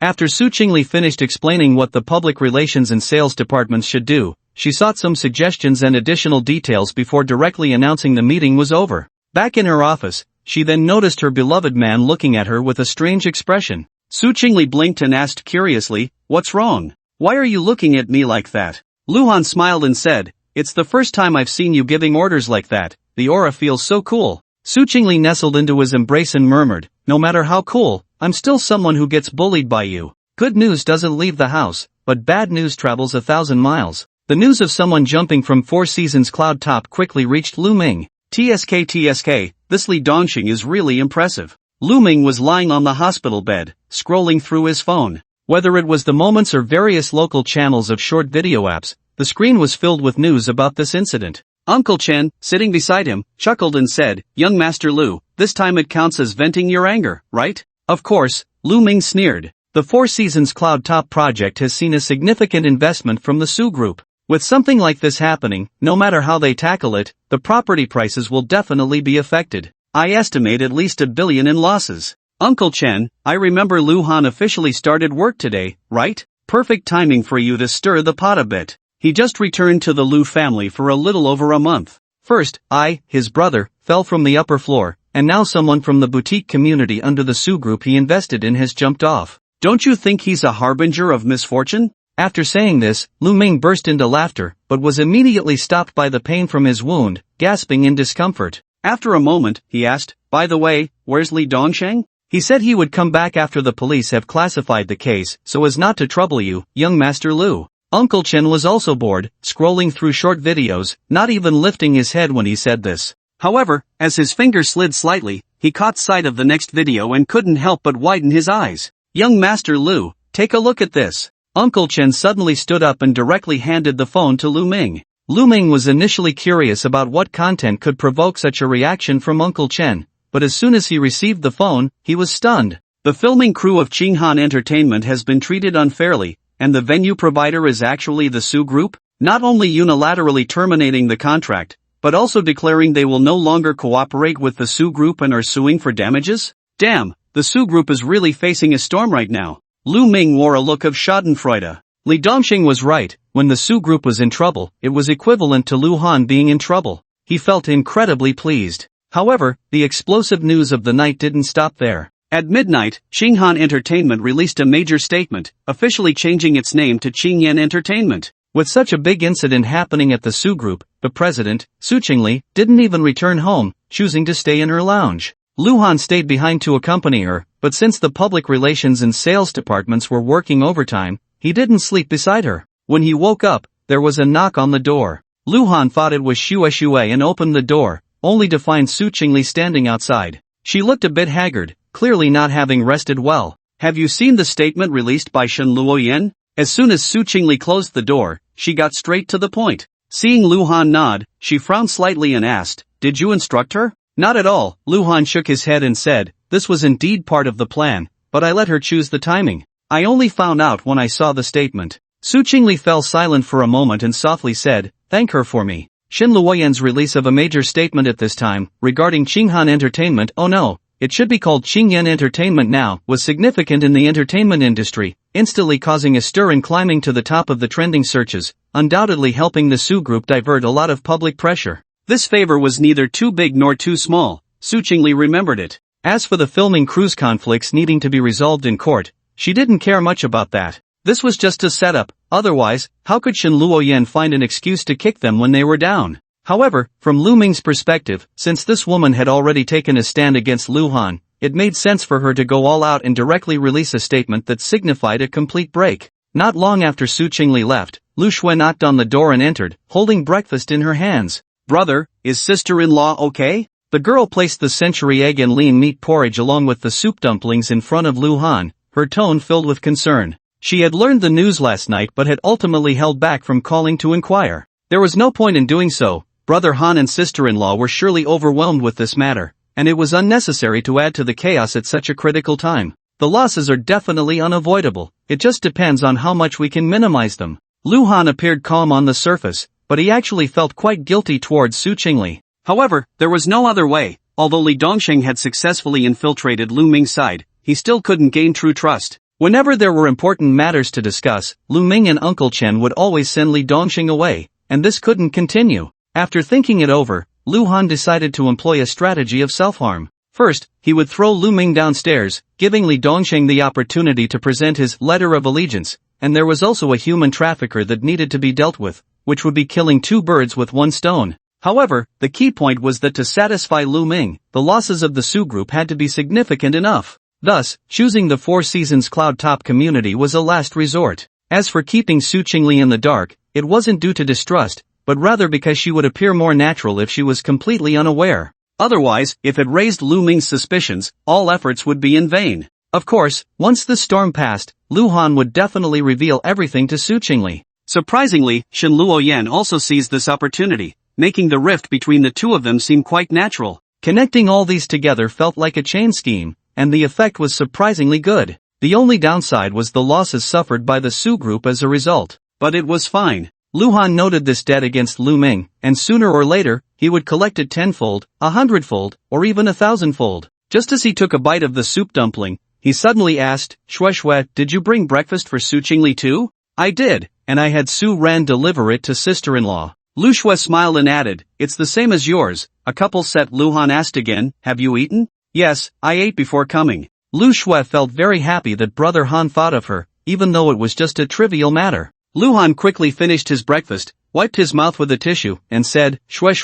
After Su Chingle finished explaining what the public relations and sales departments should do, she sought some suggestions and additional details before directly announcing the meeting was over. Back in her office, she then noticed her beloved man looking at her with a strange expression. Su Chingle blinked and asked curiously, "What's wrong? Why are you looking at me like that?" Luhan smiled and said, "It's the first time I've seen you giving orders like that, the aura feels so cool." Su Chingle nestled into his embrace and murmured, "No matter how cool, I'm still someone who gets bullied by you. Good news doesn't leave the house, but bad news travels 1,000 miles. The news of someone jumping from Four Seasons Cloud Top quickly reached Lu Ming. TSK, this Li Dongxing is really impressive. Lu Ming was lying on the hospital bed, scrolling through his phone. Whether it was the Moments or various local channels of short video apps, the screen was filled with news about this incident. Uncle Chen, sitting beside him, chuckled and said, "Young Master Lu, this time it counts as venting your anger, right?" Of course, Lu Ming sneered. The Four Seasons Cloud Top project has seen a significant investment from the Su Group. With something like this happening, no matter how they tackle it, the property prices will definitely be affected. I estimate at least $1 billion in losses. Uncle Chen, I remember Luhan officially started work today, right? Perfect timing for you to stir the pot a bit. He just returned to the Lu family for a little over a month. First, his brother, fell from the upper floor, and now someone from the boutique community under the Su Group he invested in has jumped off. Don't you think he's a harbinger of misfortune? After saying this, Lu Ming burst into laughter, but was immediately stopped by the pain from his wound, gasping in discomfort. After a moment, he asked, "By the way, where's Li Dongsheng?" He said he would come back after the police have classified the case so as not to trouble you, young Master Lu. Uncle Chen was also bored, scrolling through short videos, not even lifting his head when he said this. However, as his finger slid slightly, he caught sight of the next video and couldn't help but widen his eyes. "Young Master Lu, take a look at this." Uncle Chen suddenly stood up and directly handed the phone to Lu Ming. Lu Ming was initially curious about what content could provoke such a reaction from Uncle Chen, but as soon as he received the phone, he was stunned. The filming crew of Qinghan Entertainment has been treated unfairly, and the venue provider is actually the Su Group, not only unilaterally terminating the contract, but also declaring they will no longer cooperate with the Su Group and are suing for damages? Damn, the Su Group is really facing a storm right now. Lu Ming wore a look of schadenfreude. Li Dongxing was right, when the Su Group was in trouble, it was equivalent to Lu Han being in trouble. He felt incredibly pleased. However, the explosive news of the night didn't stop there. At midnight, Qinghan Entertainment released a major statement, officially changing its name to Qingyan Entertainment. With such a big incident happening at the Su Group, the president, Su Chingle, didn't even return home, choosing to stay in her lounge. Luhan stayed behind to accompany her, but since the public relations and sales departments were working overtime, he didn't sleep beside her. When he woke up, there was a knock on the door. Luhan thought it was Xue and opened the door, only to find Su Chingle standing outside. She looked a bit haggard, clearly not having rested well. "Have you seen the statement released by Shen Luoyan?" As soon as Su Chingle closed the door, she got straight to the point. Seeing Luhan nod, she frowned slightly and asked, "Did you instruct her?" "Not at all," Luhan shook his head and said, "This was indeed part of the plan, but I let her choose the timing. I only found out when I saw the statement." Su Chingle fell silent for a moment and softly said, "Thank her for me." Shin Luoyan's release of a major statement at this time, regarding Qinghan Entertainment, oh no, it should be called Qingyan Entertainment now, was significant in the entertainment industry, instantly causing a stir and climbing to the top of the trending searches, undoubtedly helping the Su group divert a lot of public pressure. This favor was neither too big nor too small, Su Chingle remembered it. As for the filming crew's conflicts needing to be resolved in court, she didn't care much about that. This was just a setup, otherwise, how could Shen Luoyan find an excuse to kick them when they were down? However, from Lu Ming's perspective, since this woman had already taken a stand against Lu Han, it made sense for her to go all out and directly release a statement that signified a complete break. Not long after Su Chingle left, Lu Shui knocked on the door and entered, holding breakfast in her hands. "Brother, is sister-in-law okay?" The girl placed the century egg and lean meat porridge along with the soup dumplings in front of Lu Han, her tone filled with concern. She had learned the news last night but had ultimately held back from calling to inquire. There was no point in doing so. Brother Han and sister-in-law were surely overwhelmed with this matter, and it was unnecessary to add to the chaos at such a critical time. The losses are definitely unavoidable, it just depends on how much we can minimize them. Lu Han appeared calm on the surface, but he actually felt quite guilty towards Su Chingle. However, there was no other way. Although Li Dongsheng had successfully infiltrated Lu Ming's side, he still couldn't gain true trust. Whenever there were important matters to discuss, Lu Ming and Uncle Chen would always send Li Dongsheng away, and this couldn't continue. After thinking it over, Lu Han decided to employ a strategy of self-harm. First, he would throw Lu Ming downstairs, giving Li Dongsheng the opportunity to present his letter of allegiance, and there was also a human trafficker that needed to be dealt with, which would be killing two birds with one stone. However, the key point was that to satisfy Lu Ming, the losses of the Su group had to be significant enough. Thus, choosing the Four Seasons Cloud Top community was a last resort. As for keeping Su Chingle in the dark, it wasn't due to distrust, but rather because she would appear more natural if she was completely unaware. Otherwise, if it raised Lu Ming's suspicions, all efforts would be in vain. Of course, once the storm passed, Lu Han would definitely reveal everything to Su Chingle. Surprisingly, Shen Luoyan also seized this opportunity, making the rift between the two of them seem quite natural. Connecting all these together felt like a chain scheme, and the effect was surprisingly good. The only downside was the losses suffered by the Su group as a result. But it was fine. Lu Han noted this debt against Lu Ming, and sooner or later, he would collect it tenfold, 100-fold, or even 1,000-fold. Just as he took a bite of the soup dumpling, he suddenly asked, "Shui, did you bring breakfast for Su Chingle too?" "I did, and I had Su Ran deliver it to sister-in-law." Lu Shui smiled and added, "It's the same as yours." A couple set. Lu Han asked again, "Have you eaten?" "Yes, I ate before coming." Lu Shui felt very happy that Brother Han thought of her, even though it was just a trivial matter. Lu Han quickly finished his breakfast, wiped his mouth with a tissue, and said, Shui,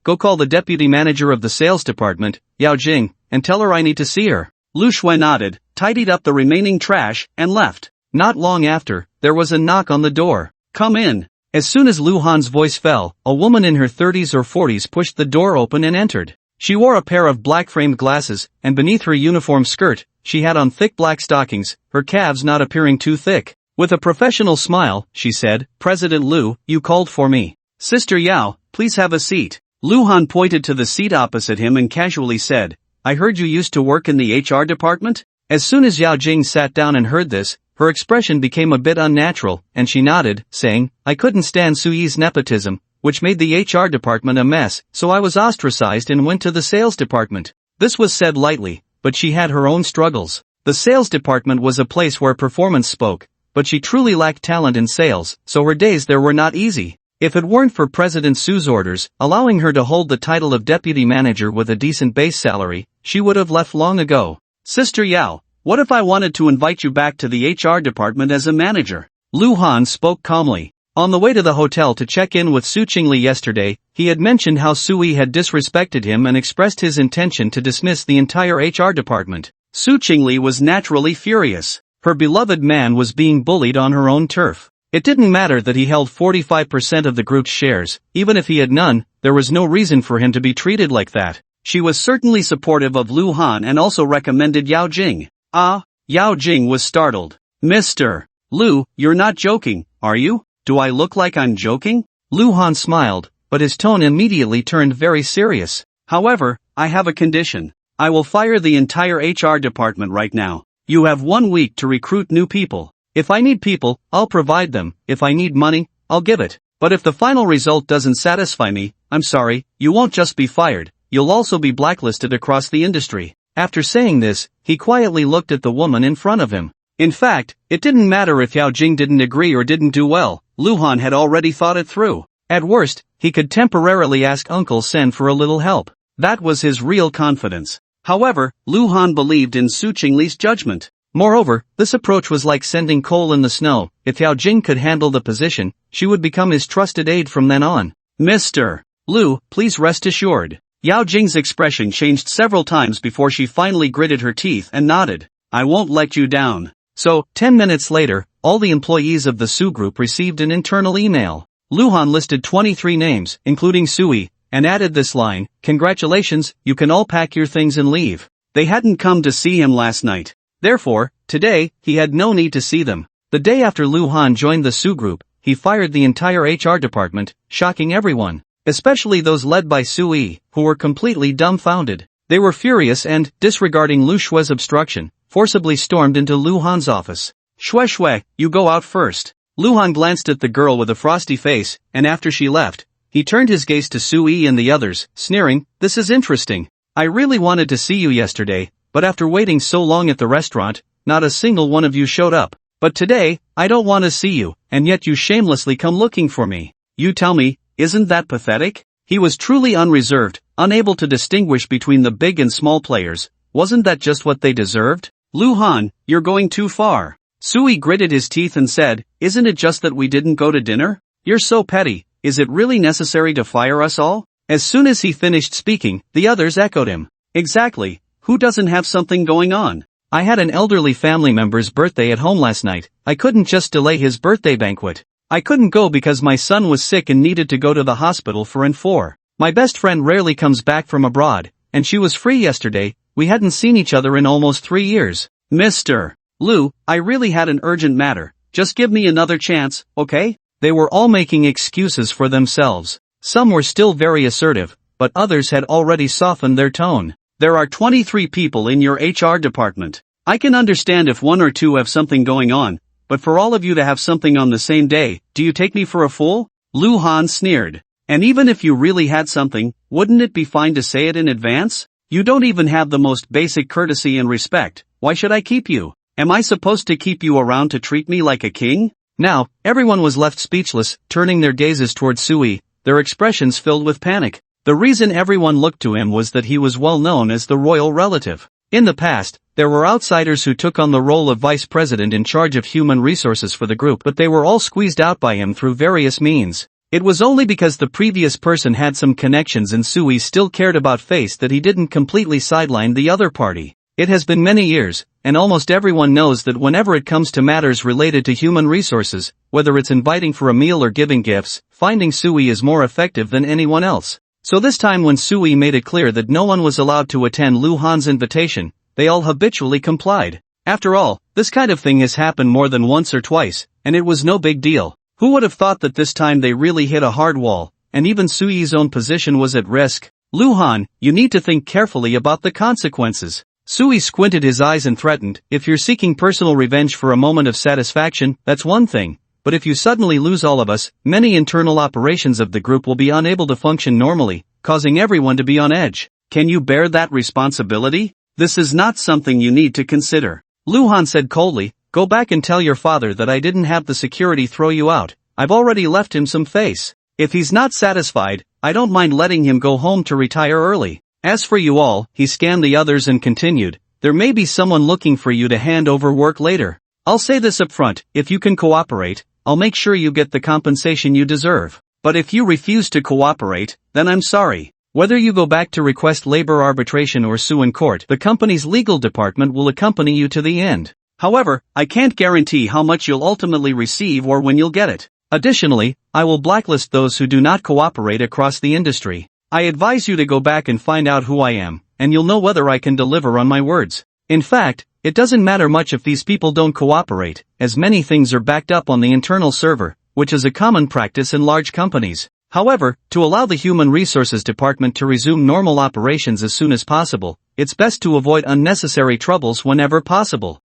go call the deputy manager of the sales department, Yao Jing, and tell her I need to see her." Lu Shui nodded, tidied up the remaining trash, and left. Not long after, there was a knock on the door. "Come in." As soon as Lu Han's voice fell, a woman in her 30s or 40s pushed the door open and entered. She wore a pair of black-framed glasses, and beneath her uniform skirt, she had on thick black stockings, her calves not appearing too thick. With a professional smile, she said, "President Lu, you called for me." "Sister Yao, please have a seat." Lu Han pointed to the seat opposite him and casually said, "I heard you used to work in the HR department?" As soon as Yao Jing sat down and heard this, her expression became a bit unnatural, and she nodded, saying, "I couldn't stand Su Yi's nepotism, which made the HR department a mess, so I was ostracized and went to the sales department." This was said lightly, but she had her own struggles. The sales department was a place where performance spoke, but she truly lacked talent in sales, so her days there were not easy. If it weren't for President Su's orders, allowing her to hold the title of deputy manager with a decent base salary, she would have left long ago. "Sister Yao, what if I wanted to invite you back to the HR department as a manager?" Lu Han spoke calmly. On the way to the hotel to check in with Su Chingle yesterday, he had mentioned how Sui had disrespected him and expressed his intention to dismiss the entire HR department. Su Chingle was naturally furious. Her beloved man was being bullied on her own turf. It didn't matter that he held 45% of the group's shares, even if he had none, there was no reason for him to be treated like that. She was certainly supportive of Lu Han and also recommended Yao Jing. Yao Jing was startled. "Mr. Lu, you're not joking, are you? Do I look like I'm joking?" Lu Han smiled, but his tone immediately turned very serious. "However, I have a condition. I will fire the entire HR department right now. You have 1 week to recruit new people. If I need people, I'll provide them. If I need money, I'll give it. But if the final result doesn't satisfy me, I'm sorry, you won't just be fired, you'll also be blacklisted across the industry." After saying this, he quietly looked at the woman in front of him. In fact, it didn't matter if Yao Jing didn't agree or didn't do well, Luhan had already thought it through. At worst, he could temporarily ask Uncle Sen for a little help. That was his real confidence. However, Luhan believed in Su Chingle's judgment. Moreover, this approach was like sending coal in the snow. If Yao Jing could handle the position, she would become his trusted aide from then on. Mr. Lu, please rest assured. Yao Jing's expression changed several times before she finally gritted her teeth and nodded. I won't let you down. So, 10 minutes later, all the employees of the Su group received an internal email. Luhan listed 23 names, including Sui, and added this line, "Congratulations, you can all pack your things and leave." They hadn't come to see him last night. Therefore, today, he had no need to see them. The day after Luhan joined the Su group, he fired the entire HR department, shocking everyone, especially those led by Sui, who were completely dumbfounded. They were furious and, disregarding Lu Shue's obstruction, forcibly stormed into Luhan's office. Shui, you go out first. Luhan glanced at the girl with a frosty face, and after she left, he turned his gaze to Sui and the others, sneering, this is interesting. I really wanted to see you yesterday, but after waiting so long at the restaurant, not a single one of you showed up. But today, I don't want to see you, and yet you shamelessly come looking for me. You tell me, isn't that pathetic? He was truly unreserved, unable to distinguish between the big and small players. Wasn't that just what they deserved? Luhan, you're going too far. Sui gritted his teeth and said, isn't it just that we didn't go to dinner? You're so petty, is it really necessary to fire us all? As soon as he finished speaking, the others echoed him. Exactly, who doesn't have something going on? I had an elderly family member's birthday at home last night. I couldn't just delay his birthday banquet. I couldn't go because my son was sick and needed to go to the hospital for N4. My best friend rarely comes back from abroad, and she was free yesterday. We hadn't seen each other in almost 3 years. Mr. Lu, I really had an urgent matter. Just give me another chance, okay? They were all making excuses for themselves. Some were still very assertive, but others had already softened their tone. There are 23 people in your HR department. I can understand if 1 or 2 have something going on, but for all of you to have something on the same day, do you take me for a fool? Luhan sneered. And even if you really had something, wouldn't it be fine to say it in advance? You don't even have the most basic courtesy and respect. Why should I keep you? Am I supposed to keep you around to treat me like a king? Now, everyone was left speechless, turning their gazes toward Sui, their expressions filled with panic. The reason everyone looked to him was that he was well known as the royal relative. In the past, there were outsiders who took on the role of vice president in charge of human resources for the group, but they were all squeezed out by him through various means. It was only because the previous person had some connections and Sui still cared about face that he didn't completely sideline the other party. It has been many years, and almost everyone knows that whenever it comes to matters related to human resources, whether it's inviting for a meal or giving gifts, finding Sui is more effective than anyone else. So this time when Sui made it clear that no one was allowed to attend Luhan's invitation, they all habitually complied. After all, this kind of thing has happened more than once or twice, and it was no big deal. Who would have thought that this time they really hit a hard wall, and even Sui's own position was at risk? Luhan, you need to think carefully about the consequences. Sui squinted his eyes and threatened, if you're seeking personal revenge for a moment of satisfaction, that's one thing. But if you suddenly lose all of us, many internal operations of the group will be unable to function normally, causing everyone to be on edge. Can you bear that responsibility? This is not something you need to consider. Luhan said coldly, go back and tell your father that I didn't have the security throw you out. I've already left him some face. If he's not satisfied, I don't mind letting him go home to retire early. As for you all, he scanned the others and continued, there may be someone looking for you to hand over work later. I'll say this up front, if you can cooperate, I'll make sure you get the compensation you deserve. But if you refuse to cooperate, then I'm sorry. Whether you go back to request labor arbitration or sue in court, the company's legal department will accompany you to the end. However, I can't guarantee how much you'll ultimately receive or when you'll get it. Additionally, I will blacklist those who do not cooperate across the industry. I advise you to go back and find out who I am, and you'll know whether I can deliver on my words. In fact, it doesn't matter much if these people don't cooperate, as many things are backed up on the internal server, which is a common practice in large companies. However, to allow the Human Resources Department to resume normal operations as soon as possible, it's best to avoid unnecessary troubles whenever possible.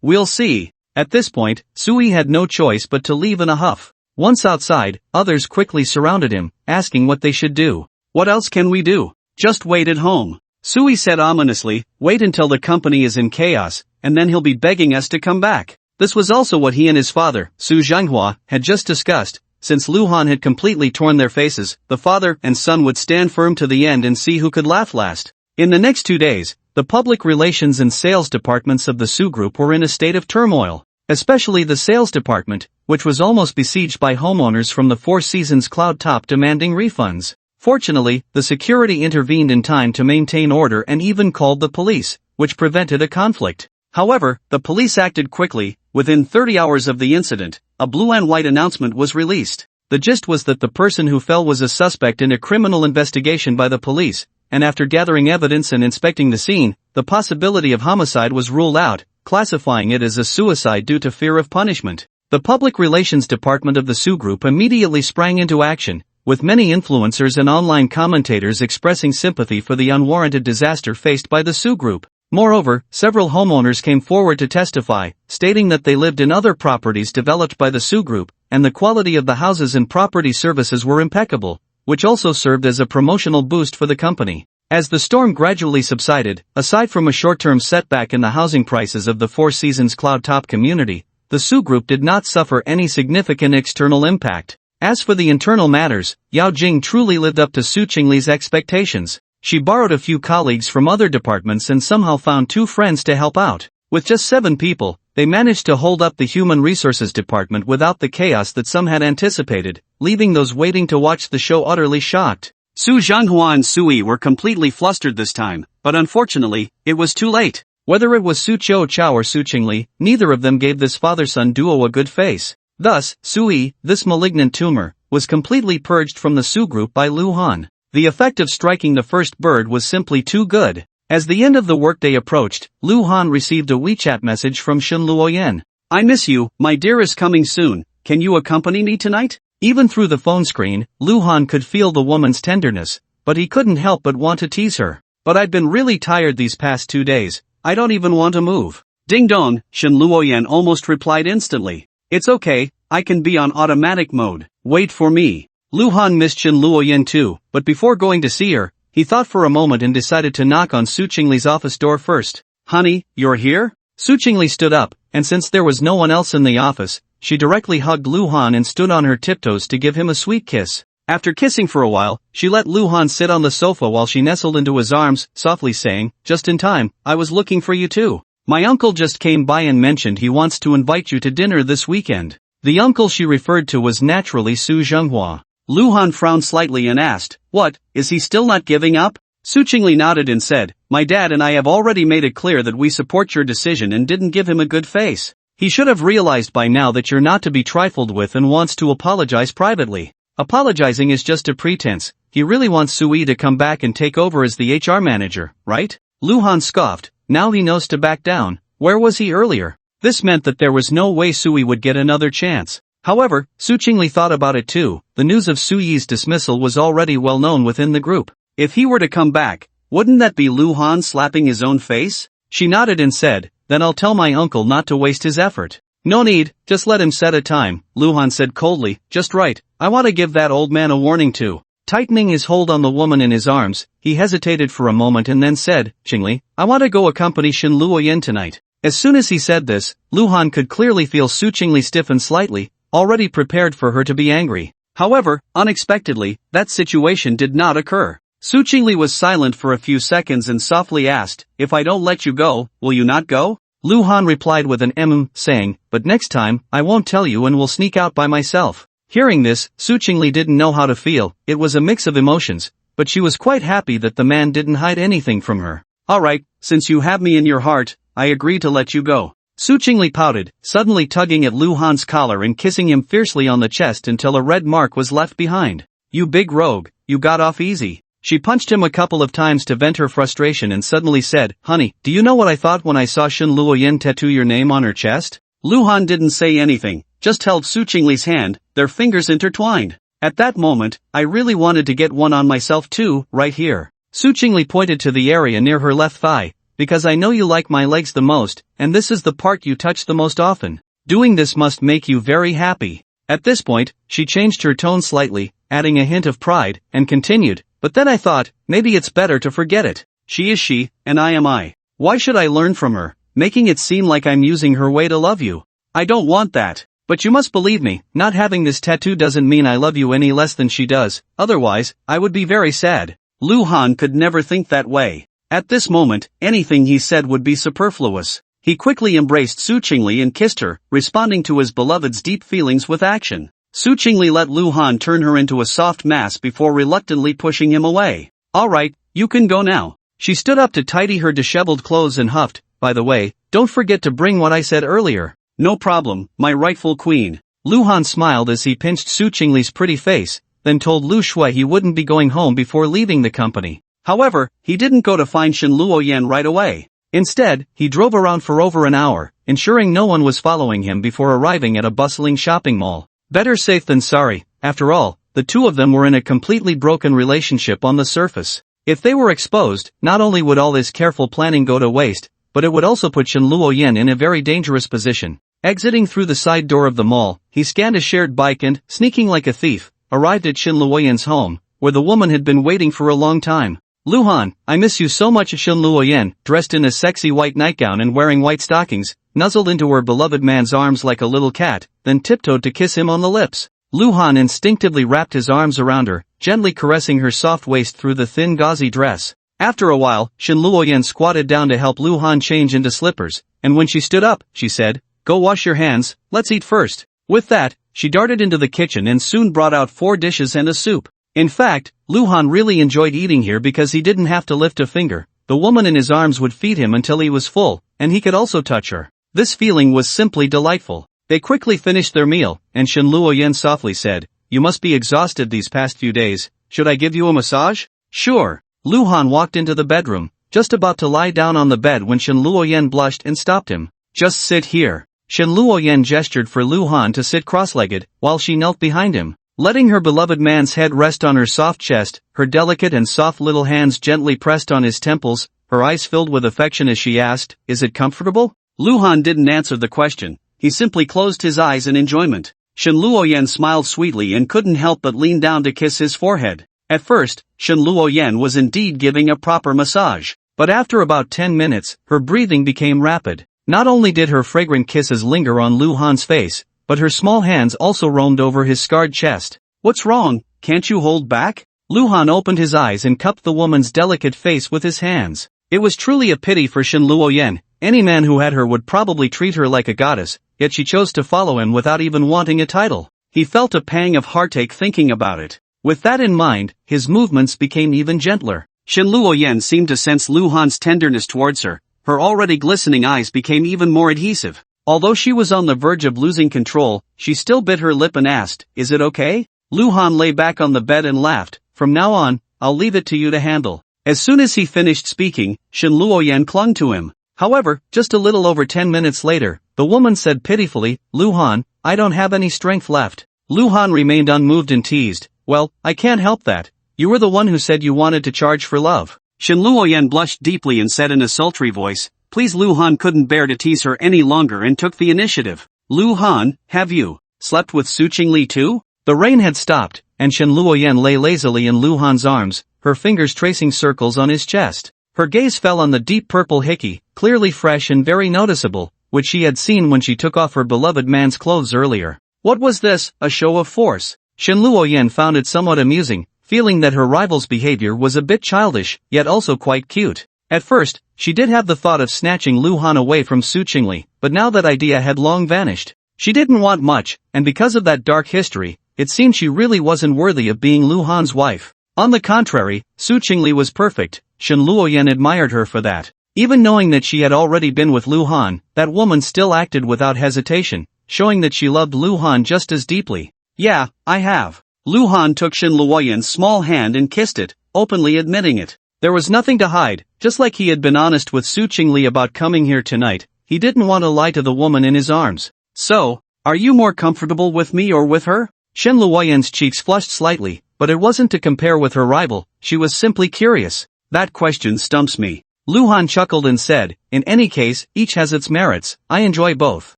We'll see. At this point, Sui had no choice but to leave in a huff. Once outside, others quickly surrounded him, asking what they should do. What else can we do? Just wait at home. Sui said ominously, wait until the company is in chaos, and then he'll be begging us to come back. This was also what he and his father, Su Chingle, had just discussed. Since Luhan had completely torn their faces, the father and son would stand firm to the end and see who could laugh last. In the next 2 days, the public relations and sales departments of the Su Group were in a state of turmoil. Especially the sales department, which was almost besieged by homeowners from the Four Seasons Cloud Top demanding refunds. Fortunately, the security intervened in time to maintain order and even called the police, which prevented a conflict. However, the police acted quickly. Within 30 hours of the incident, a blue and white announcement was released. The gist was that the person who fell was a suspect in a criminal investigation by the police, and after gathering evidence and inspecting the scene, the possibility of homicide was ruled out, classifying it as a suicide due to fear of punishment. The public relations department of the Su Group immediately sprang into action, with many influencers and online commentators expressing sympathy for the unwarranted disaster faced by the Su Group. Moreover, several homeowners came forward to testify, stating that they lived in other properties developed by the Su Group, and the quality of the houses and property services were impeccable, which also served as a promotional boost for the company. As the storm gradually subsided, aside from a short-term setback in the housing prices of the Four Seasons Cloud Top community, the Su Group did not suffer any significant external impact. As for the internal matters, Yao Jing truly lived up to Su Chingle's expectations. She borrowed a few colleagues from other departments and somehow found 2 friends to help out. With just 7 people, they managed to hold up the human resources department without the chaos that some had anticipated, leaving those waiting to watch the show utterly shocked. Su Chingle and Sui were completely flustered this time, but unfortunately, it was too late. Whether it was Su Chao or Su Chingle, neither of them gave this father-son duo a good face. Thus, Sui, this malignant tumor, was completely purged from the Su Group by Luhan. The effect of striking the first bird was simply too good. As the end of the workday approached, Luhan received a WeChat message from Shen Luoyan. I miss you, my dearest, coming soon. Can you accompany me tonight? Even through the phone screen, Luhan could feel the woman's tenderness, but he couldn't help but want to tease her. But I've been really tired these past 2 days. I don't even want to move. Ding dong, Shen Luoyan almost replied instantly. It's okay, I can be on automatic mode. Wait for me. Luhan missed Shen Luoyan too, but before going to see her, he thought for a moment and decided to knock on Su Chingle's office door first. Honey, you're here? Su Chingle stood up, and since there was no one else in the office, she directly hugged Luhan and stood on her tiptoes to give him a sweet kiss. After kissing for a while, she let Luhan sit on the sofa while she nestled into his arms, softly saying, just in time, I was looking for you too. My uncle just came by and mentioned he wants to invite you to dinner this weekend. The uncle she referred to was naturally Su Chingle. Luhan frowned slightly and asked, what, is he still not giving up? Su Chingle nodded and said, my dad and I have already made it clear that we support your decision and didn't give him a good face. He should have realized by now that you're not to be trifled with and wants to apologize privately. Apologizing is just a pretense. He really wants Sui to come back and take over as the HR manager, right? Luhan scoffed. Now he knows to back down. Where was he earlier? This meant that there was no way Sui would get another chance. However, Su Chingle thought about it too. The news of Sui's dismissal was already well known within the group. If he were to come back, wouldn't that be Luhan slapping his own face? She nodded and said, then I'll tell my uncle not to waste his effort. No need, just let him set a time, Luhan said coldly, just right, I want to give that old man a warning too. Tightening his hold on the woman in his arms, he hesitated for a moment and then said, Chingle, I want to go accompany Shen Luoyan tonight. As soon as he said this, Luhan could clearly feel Su Chingle stiffen slightly, already prepared for her to be angry. However, unexpectedly, that situation did not occur. Su Chingle was silent for a few seconds and softly asked, if I don't let you go, will you not go? Luhan replied with an saying, but next time, I won't tell you and will sneak out by myself. Hearing this, Su Chingle didn't know how to feel. It was a mix of emotions, but she was quite happy that the man didn't hide anything from her. Alright, since you have me in your heart, I agree to let you go. Su Chingle pouted, suddenly tugging at Luhan's collar and kissing him fiercely on the chest until a red mark was left behind. You big rogue, you got off easy. She punched him a couple of times to vent her frustration and suddenly said, honey, do you know what I thought when I saw Shen Luoyan tattoo your name on her chest? Luhan didn't say anything, just held Su Chingle's hand, their fingers intertwined. At that moment, I really wanted to get one on myself too, right here. Su Chingle pointed to the area near her left thigh. Because I know you like my legs the most, and this is the part you touch the most often. Doing this must make you very happy. At this point, she changed her tone slightly, adding a hint of pride, and continued, but then I thought, maybe it's better to forget it. She is she, and I am I. Why should I learn from her, making it seem like I'm using her way to love you? I don't want that. But you must believe me, not having this tattoo doesn't mean I love you any less than she does, otherwise, I would be very sad. Luhan could never think that way. At this moment, anything he said would be superfluous. He quickly embraced Su Chingle and kissed her, responding to his beloved's deep feelings with action. Su Chingle let Luhan turn her into a soft mass before reluctantly pushing him away. Alright, you can go now. She stood up to tidy her disheveled clothes and huffed, by the way, don't forget to bring what I said earlier. No problem, my rightful queen. Luhan smiled as he pinched Su Chingle's pretty face, then told Lu Shui he wouldn't be going home before leaving the company. However, he didn't go to find Shen Luoyan right away. Instead, he drove around for over an hour, ensuring no one was following him before arriving at a bustling shopping mall. Better safe than sorry, after all, the two of them were in a completely broken relationship on the surface. If they were exposed, not only would all this careful planning go to waste, but it would also put Shen Luoyan in a very dangerous position. Exiting through the side door of the mall, he scanned a shared bike and, sneaking like a thief, arrived at Shen Luoyan's home, where the woman had been waiting for a long time. Luhan, I miss you so much. Shen Luoyan, dressed in a sexy white nightgown and wearing white stockings, nuzzled into her beloved man's arms like a little cat, then tiptoed to kiss him on the lips. Luhan instinctively wrapped his arms around her, gently caressing her soft waist through the thin gauzy dress. After a while, Shen Luoyan squatted down to help Luhan change into slippers, and when she stood up, she said, "Go wash your hands, let's eat first." With that, she darted into the kitchen and soon brought out 4 dishes and a soup. In fact, Luhan really enjoyed eating here because he didn't have to lift a finger. The woman in his arms would feed him until he was full, and he could also touch her. This feeling was simply delightful. They quickly finished their meal, and Shen Luoyan softly said, "You must be exhausted these past few days. Should I give you a massage?" "Sure." Luhan walked into the bedroom, just about to lie down on the bed when Shen Luoyan blushed and stopped him. "Just sit here." Shen Luoyan gestured for Luhan to sit cross-legged, while she knelt behind him. Letting her beloved man's head rest on her soft chest, her delicate and soft little hands gently pressed on his temples, her eyes filled with affection as she asked, "Is it comfortable?" Luhan didn't answer the question. He simply closed his eyes in enjoyment. Shen Luoyan smiled sweetly and couldn't help but lean down to kiss his forehead. At first, Shen Luoyan was indeed giving a proper massage. But after about 10 minutes, her breathing became rapid. Not only did her fragrant kisses linger on Luhan's face, but her small hands also roamed over his scarred chest. "What's wrong? Can't you hold back?" Luhan opened his eyes and cupped the woman's delicate face with his hands. It was truly a pity for Shen Luoyan. Any man who had her would probably treat her like a goddess, yet she chose to follow him without even wanting a title. He felt a pang of heartache thinking about it. With that in mind, his movements became even gentler. Shen Luoyan seemed to sense Luhan's tenderness towards her. Her already glistening eyes became even more adhesive. Although she was on the verge of losing control, she still bit her lip and asked, "Is it okay?" Luhan lay back on the bed and laughed. "From now on, I'll leave it to you to handle." As soon as he finished speaking, Shen Luoyan clung to him. However, just a little over 10 minutes later, the woman said pitifully, "Luhan, I don't have any strength left." Luhan remained unmoved and teased, "Well, I can't help that. You were the one who said you wanted to charge for love." Shen Luoyan blushed deeply and said in a sultry voice, "Please." Luhan couldn't bear to tease her any longer and took the initiative. "Luhan, have you slept with Su Chingle too?" The rain had stopped, and Shen Luoyan lay lazily in Luhan's arms, her fingers tracing circles on his chest. Her gaze fell on the deep purple hickey, clearly fresh and very noticeable, which she had seen when she took off her beloved man's clothes earlier. What was this, a show of force? Shen Luoyan found it somewhat amusing, feeling that her rival's behavior was a bit childish, yet also quite cute. At first, she did have the thought of snatching Luhan away from Su Chingle, but now that idea had long vanished. She didn't want much, and because of that dark history, it seemed she really wasn't worthy of being Luhan's wife. On the contrary, Su Chingle was perfect. Shen Luoyan admired her for that. Even knowing that she had already been with Luhan, that woman still acted without hesitation, showing that she loved Luhan just as deeply. "Yeah, I have." Luhan took Shen Luoyan's small hand and kissed it, openly admitting it. There was nothing to hide, just like he had been honest with Su Chingle about coming here tonight. He didn't want to lie to the woman in his arms. "So, are you more comfortable with me or with her?" Shen Luoyan's cheeks flushed slightly, but it wasn't to compare with her rival, she was simply curious. "That question stumps me." Luhan chuckled and said, "In any case, each has its merits. I enjoy both."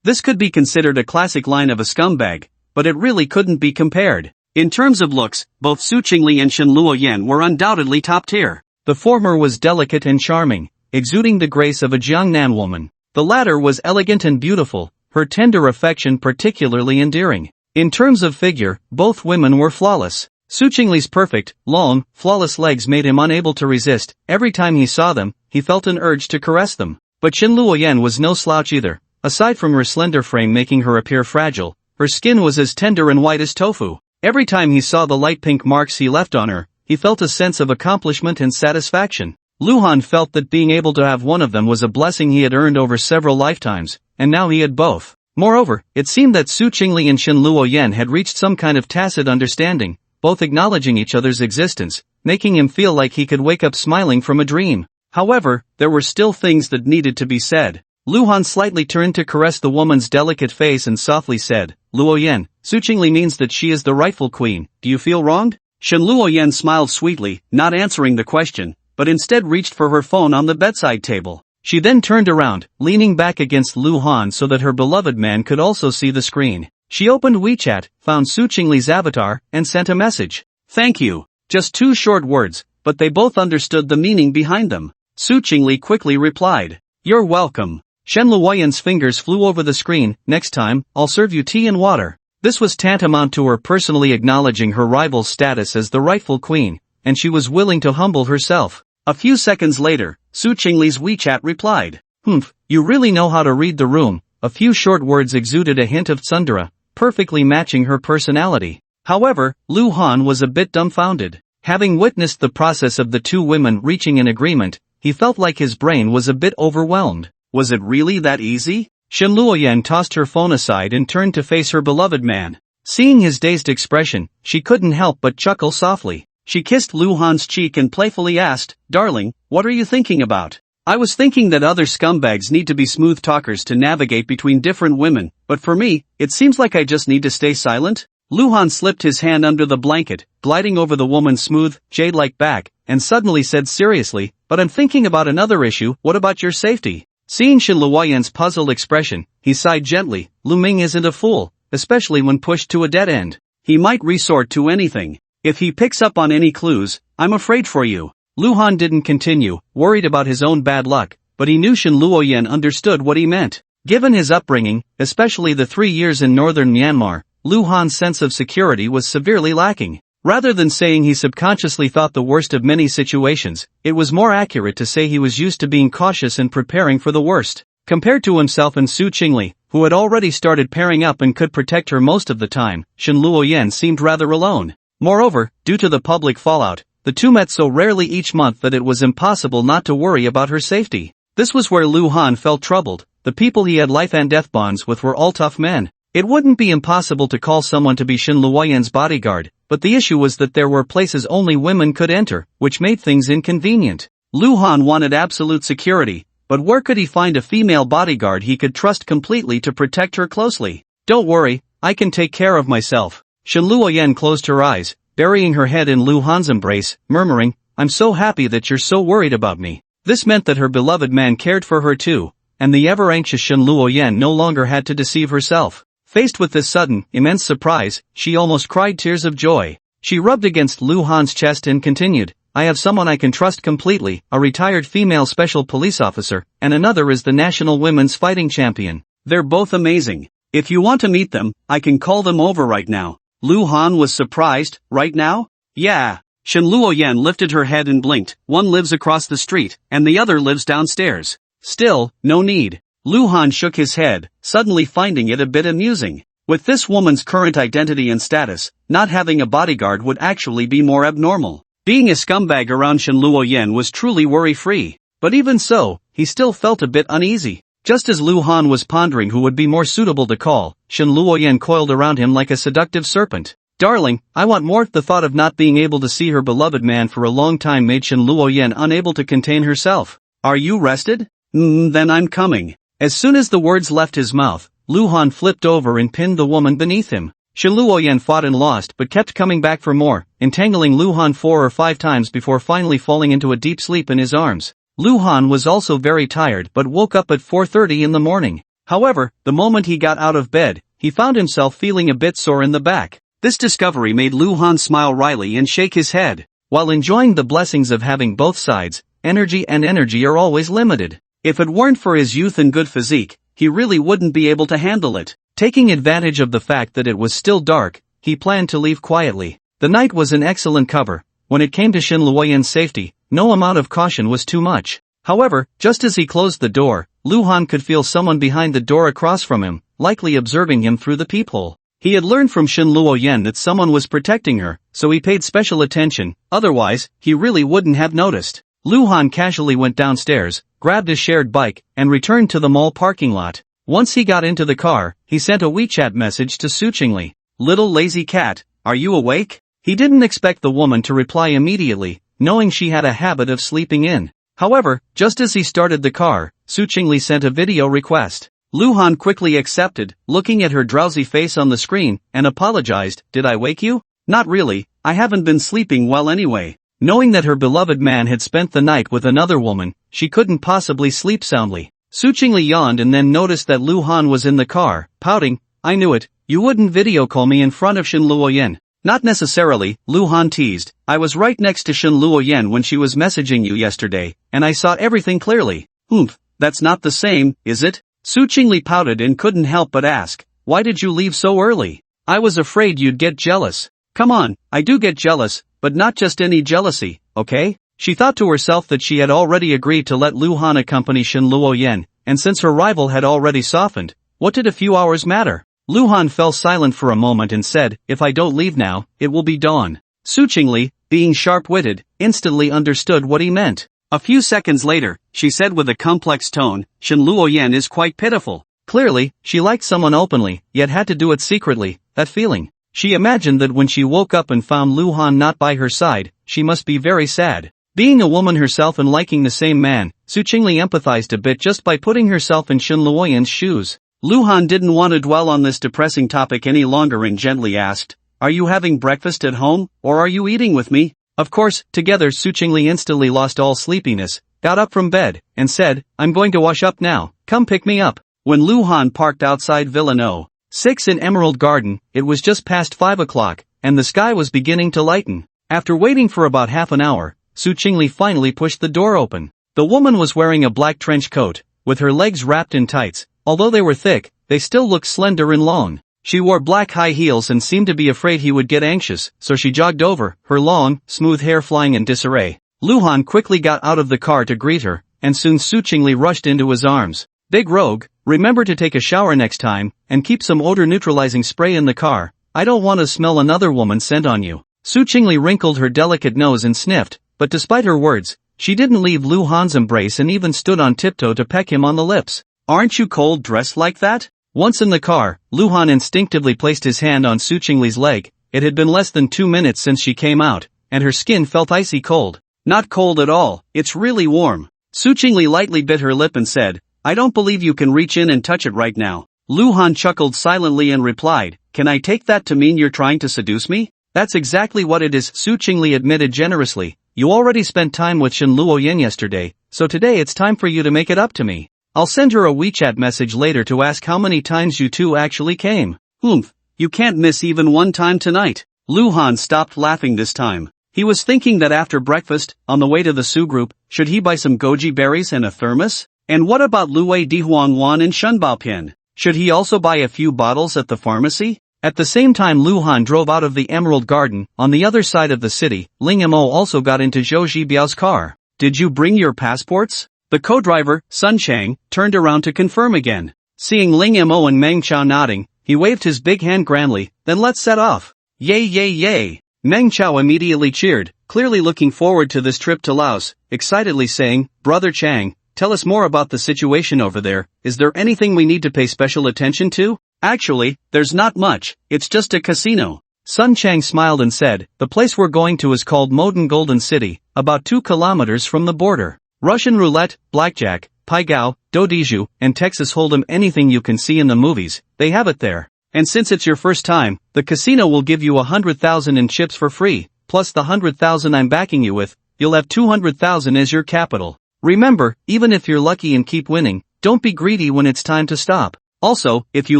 This could be considered a classic line of a scumbag, but it really couldn't be compared. In terms of looks, both Su Chingle and Shen Luoyan were undoubtedly top tier. The former was delicate and charming, exuding the grace of a Jiangnan woman. The latter was elegant and beautiful, her tender affection particularly endearing. In terms of figure, both women were flawless. Su Chingle's perfect, long, flawless legs made him unable to resist. Every time he saw them, he felt an urge to caress them. But Shen Luoyan was no slouch either. Aside from her slender frame making her appear fragile, her skin was as tender and white as tofu. Every time he saw the light pink marks he left on her, he felt a sense of accomplishment and satisfaction. Luhan felt that being able to have one of them was a blessing he had earned over several lifetimes, and now he had both. Moreover, it seemed that Su Chingle and Shen Luoyan had reached some kind of tacit understanding, both acknowledging each other's existence, making him feel like he could wake up smiling from a dream. However, there were still things that needed to be said. Luhan slightly turned to caress the woman's delicate face and softly said, "Luoyan, Su Chingle means that she is the rightful queen. Do you feel wronged?" Shen Luoyan smiled sweetly, not answering the question, but instead reached for her phone on the bedside table. She then turned around, leaning back against Luhan so that her beloved man could also see the screen. She opened WeChat, found Su Chingle's avatar, and sent a message. "Thank you." Just 2 short words, but they both understood the meaning behind them. Su Chingle quickly replied, "You're welcome." Shen Luoyan's fingers flew over the screen. "Next time, I'll serve you tea and water." This was tantamount to her personally acknowledging her rival's status as the rightful queen, and she was willing to humble herself. A few seconds later, Su Chingle's WeChat replied, "Humph, you really know how to read the room." A few short words exuded a hint of tsundere, perfectly matching her personality. However, Lu Han was a bit dumbfounded. Having witnessed the process of the two women reaching an agreement, he felt like his brain was a bit overwhelmed. Was it really that easy? Shen Luoyan tossed her phone aside and turned to face her beloved man. Seeing his dazed expression, she couldn't help but chuckle softly. She kissed Lu Han's cheek and playfully asked, "Darling, what are you thinking about?" "I was thinking that other scumbags need to be smooth talkers to navigate between different women, but for me, it seems like I just need to stay silent." Lu Han slipped his hand under the blanket, gliding over the woman's smooth, jade-like back, and suddenly said seriously, "But I'm thinking about another issue. What about your safety?" Seeing Shen Luoyan's puzzled expression, he sighed gently. Lu Ming isn't a fool, especially when pushed to a dead end. He might resort to anything. If he picks up on any clues, I'm afraid for you. Lu Han didn't continue, worried about his own bad luck, but he knew Shen Luoyan understood what he meant. Given his upbringing, especially the 3 years in northern Myanmar, Lu Han's sense of security was severely lacking. Rather than saying he subconsciously thought the worst of many situations, it was more accurate to say he was used to being cautious and preparing for the worst. Compared to himself and Su Chingle, who had already started pairing up and could protect her most of the time, Shen Luoyan seemed rather alone. Moreover, due to the public fallout, the two met so rarely each month that it was impossible not to worry about her safety. This was where Lu Han felt troubled. The people he had life and death bonds with were all tough men. It wouldn't be impossible to call someone to be Shen Luoyan's bodyguard, but the issue was that there were places only women could enter, which made things inconvenient. Lu Han wanted absolute security, but where could he find a female bodyguard he could trust completely to protect her closely? "Don't worry, I can take care of myself." Shen Luoyan closed her eyes, burying her head in Lu Han's embrace, murmuring, "I'm so happy that you're so worried about me." This meant that her beloved man cared for her too, and the ever-anxious Shen Luoyan no longer had to deceive herself. Faced with this sudden, immense surprise, she almost cried tears of joy. She rubbed against Lu Han's chest and continued, "I have someone I can trust completely, a retired female special police officer, and another is the national women's fighting champion. They're both amazing. If you want to meet them, I can call them over right now." Lu Han was surprised. "Right now?" "Yeah." Shen Luoyan lifted her head and blinked. "One lives across the street, and the other lives downstairs." "Still, no need." Lu Han shook his head, suddenly finding it a bit amusing. With this woman's current identity and status, not having a bodyguard would actually be more abnormal. Being a scumbag around Shen Luoyan was truly worry-free. But even so, he still felt a bit uneasy. Just as Lu Han was pondering who would be more suitable to call, Shen Luoyan coiled around him like a seductive serpent. "Darling, I want more." The thought of not being able to see her beloved man for a long time made Shen Luoyan unable to contain herself. "Are you rested? Then I'm coming." As soon as the words left his mouth, Lu Han flipped over and pinned the woman beneath him. Shen Luoyan fought and lost but kept coming back for more, entangling Lu Han 4 or 5 times before finally falling into a deep sleep in his arms. Lu Han was also very tired but woke up at 4:30 in the morning. However, the moment he got out of bed, he found himself feeling a bit sore in the back. This discovery made Lu Han smile wryly and shake his head. While enjoying the blessings of having both sides, energy are always limited. If it weren't for his youth and good physique, he really wouldn't be able to handle it. Taking advantage of the fact that it was still dark, he planned to leave quietly. The night was an excellent cover. When it came to Shin Luoyan's safety, no amount of caution was too much. However, just as he closed the door, Luhan could feel someone behind the door across from him, likely observing him through the peephole. He had learned from Shin Luoyan that someone was protecting her, so he paid special attention, otherwise, he really wouldn't have noticed. Luhan casually went downstairs, grabbed his shared bike, and returned to the mall parking lot. Once he got into the car, he sent a WeChat message to Su Chingle. "Little lazy cat, are you awake?" He didn't expect the woman to reply immediately, knowing she had a habit of sleeping in. However, just as he started the car, Su Chingle sent a video request. Luhan quickly accepted, looking at her drowsy face on the screen, and apologized. "Did I wake you?" "Not really, I haven't been sleeping well anyway." Knowing that her beloved man had spent the night with another woman, she couldn't possibly sleep soundly. Su Chingle yawned and then noticed that Luhan was in the car, pouting. "I knew it, you wouldn't video call me in front of Shin Luoyan." "Not necessarily," Luhan teased. "I was right next to Shin Luoyan when she was messaging you yesterday, and I saw everything clearly." "Oomph, that's not the same, is it?" Su Chingle pouted and couldn't help but ask, "Why did you leave so early?" "I was afraid you'd get jealous." "Come on, I do get jealous, but not just any jealousy, okay?" She thought to herself that she had already agreed to let Luhan accompany Shin Luoyan, and since her rival had already softened, what did a few hours matter? Luhan fell silent for a moment and said, "If I don't leave now, it will be dawn." Su Chingle, being sharp-witted, instantly understood what he meant. A few seconds later, she said with a complex tone, "Shin Luoyan is quite pitiful." Clearly, she liked someone openly, yet had to do it secretly. That feeling. She imagined that when she woke up and found Luhan not by her side, she must be very sad. Being a woman herself and liking the same man, Su Chingle empathized a bit just by putting herself in Shin Luoyan's shoes. Luhan didn't want to dwell on this depressing topic any longer and gently asked, "Are you having breakfast at home, or are you eating with me?" Of course, together Su Chingle instantly lost all sleepiness, got up from bed, and said, "I'm going to wash up now, come pick me up." When Luhan parked outside Villa No. 6 in Emerald Garden, it was just past 5 o'clock, and the sky was beginning to lighten. After waiting for about half an hour, Su Chingle finally pushed the door open. The woman was wearing a black trench coat, with her legs wrapped in tights. Although they were thick, they still looked slender and long. She wore black high heels and seemed to be afraid he would get anxious, so she jogged over, her long, smooth hair flying in disarray. Luhan quickly got out of the car to greet her, and soon Su Chingle rushed into his arms. "Big Rogue, remember to take a shower next time, and keep some odor-neutralizing spray in the car. I don't want to smell another woman's scent on you." Su Chingle wrinkled her delicate nose and sniffed, but despite her words, she didn't leave Luhan's embrace and even stood on tiptoe to peck him on the lips. "Aren't you cold dressed like that?" Once in the car, Luhan instinctively placed his hand on Su Chingle's leg. It had been less than 2 minutes since she came out, and her skin felt icy cold. "Not cold at all, it's really warm." Su Chingle lightly bit her lip and said, "I don't believe you can reach in and touch it right now." Luhan chuckled silently and replied, "Can I take that to mean you're trying to seduce me?" "That's exactly what it is," Su Chingle admitted generously. "You already spent time with Shin Luoyan yesterday, so today it's time for you to make it up to me. I'll send her a WeChat message later to ask how many times you two actually came." "Oomph, you can't miss even one time tonight." Luhan stopped laughing this time. He was thinking that after breakfast, on the way to the Su group, should he buy some goji berries and a thermos? And what about Luwei Dihuangwan and Shunbaopian? Should he also buy a few bottles at the pharmacy? At the same time Luhan drove out of the Emerald Garden, on the other side of the city, Ling Mo also got into Zhou Zibiao's car. "Did you bring your passports?" The co-driver, Sun Chang, turned around to confirm again. Seeing Ling Mo and Meng Chao nodding, he waved his big hand grandly, "Then let's set off." "Yay yay yay!" Meng Chao immediately cheered, clearly looking forward to this trip to Laos, excitedly saying, "Brother Chang, tell us more about the situation over there. Is there anything we need to pay special attention to?" "Actually, there's not much, it's just a casino." Sun Chang smiled and said, "The place we're going to is called Modern Golden City, about 2 kilometers from the border. Russian roulette, blackjack, paigao, dodiju, and Texas Hold'em, anything you can see in the movies, they have it there. And since it's your first time, the casino will give you 100,000 in chips for free, plus the 100,000 I'm backing you with. You'll have 200,000 as your capital. Remember, even if you're lucky and keep winning, don't be greedy when it's time to stop. Also, if you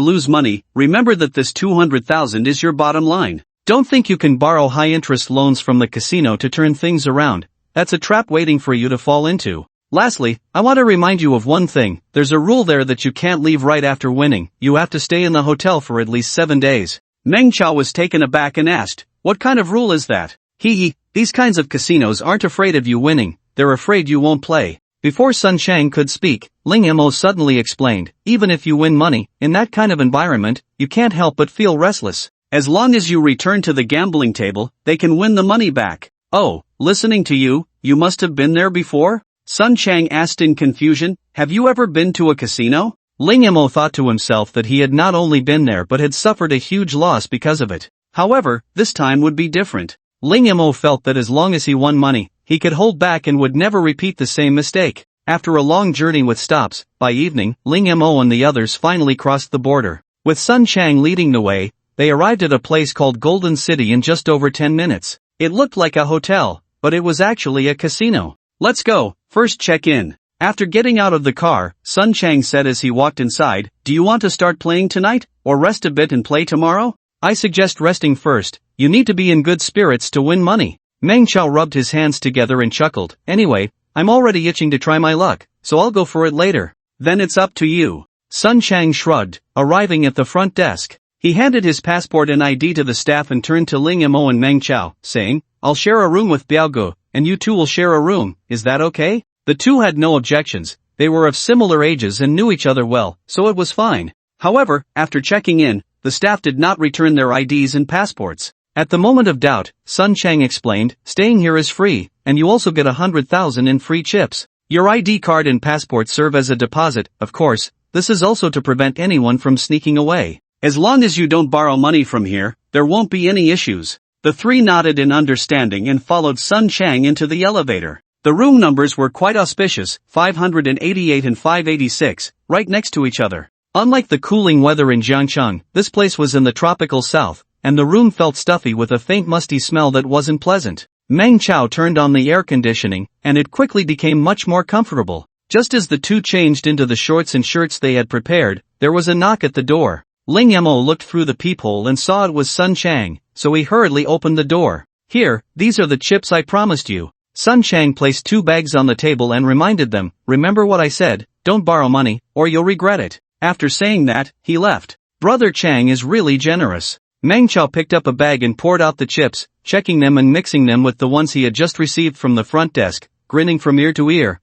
lose money, remember that this 200,000 is your bottom line. Don't think you can borrow high-interest loans from the casino to turn things around. That's a trap waiting for you to fall into. Lastly, I want to remind you of one thing. There's a rule there that you can't leave right after winning. You have to stay in the hotel for at least 7 days. Meng Chao was taken aback and asked, "What kind of rule is that?" These kinds of casinos aren't afraid of you winning, they're afraid you won't play. Before Sun Chang could speak, Ling Mo suddenly explained, even if you win money, in that kind of environment, you can't help but feel restless. As long as you return to the gambling table, they can win the money back. Oh, listening to you, you must have been there before? Sun Chang asked in confusion, have you ever been to a casino? Ling Mo thought to himself that he had not only been there but had suffered a huge loss because of it. However, this time would be different. Ling Mo felt that as long as he won money, he could hold back and would never repeat the same mistake. After a long journey with stops, by evening, Ling Mo and the others finally crossed the border. With Sun Chang leading the way, they arrived at a place called Golden City in just over 10 minutes. It looked like a hotel, but it was actually a casino. Let's go, first check in. After getting out of the car, Sun Chang said as he walked inside, do you want to start playing tonight, or rest a bit and play tomorrow? I suggest resting first, you need to be in good spirits to win money. Meng Chao rubbed his hands together and chuckled, anyway, I'm already itching to try my luck, so I'll go for it later. Then it's up to you. Sun Chang shrugged, arriving at the front desk. He handed his passport and ID to the staff and turned to Ling Mo and Meng Chao, saying, I'll share a room with Biaogu, and you two will share a room, is that okay? The two had no objections, they were of similar ages and knew each other well, so it was fine. However, after checking in, the staff did not return their IDs and passports. At the moment of doubt, Sun Chang explained, staying here is free, and you also get 100,000 in free chips. Your ID card and passport serve as a deposit, of course, this is also to prevent anyone from sneaking away. As long as you don't borrow money from here, there won't be any issues. The three nodded in understanding and followed Sun Chang into the elevator. The room numbers were quite auspicious, 588 and 586, right next to each other. Unlike the cooling weather in Jiangcheng, this place was in the tropical south, and the room felt stuffy with a faint musty smell that wasn't pleasant. Meng Chao turned on the air conditioning, and it quickly became much more comfortable. Just as the two changed into the shorts and shirts they had prepared, there was a knock at the door. Ling Mo looked through the peephole and saw it was Sun Chang, so he hurriedly opened the door. Here, these are the chips I promised you. Sun Chang placed 2 bags on the table and reminded them, remember what I said, don't borrow money, or you'll regret it. After saying that, he left. Brother Chang is really generous. Meng Chao picked up a bag and poured out the chips, checking them and mixing them with the ones he had just received from the front desk, grinning from ear to ear.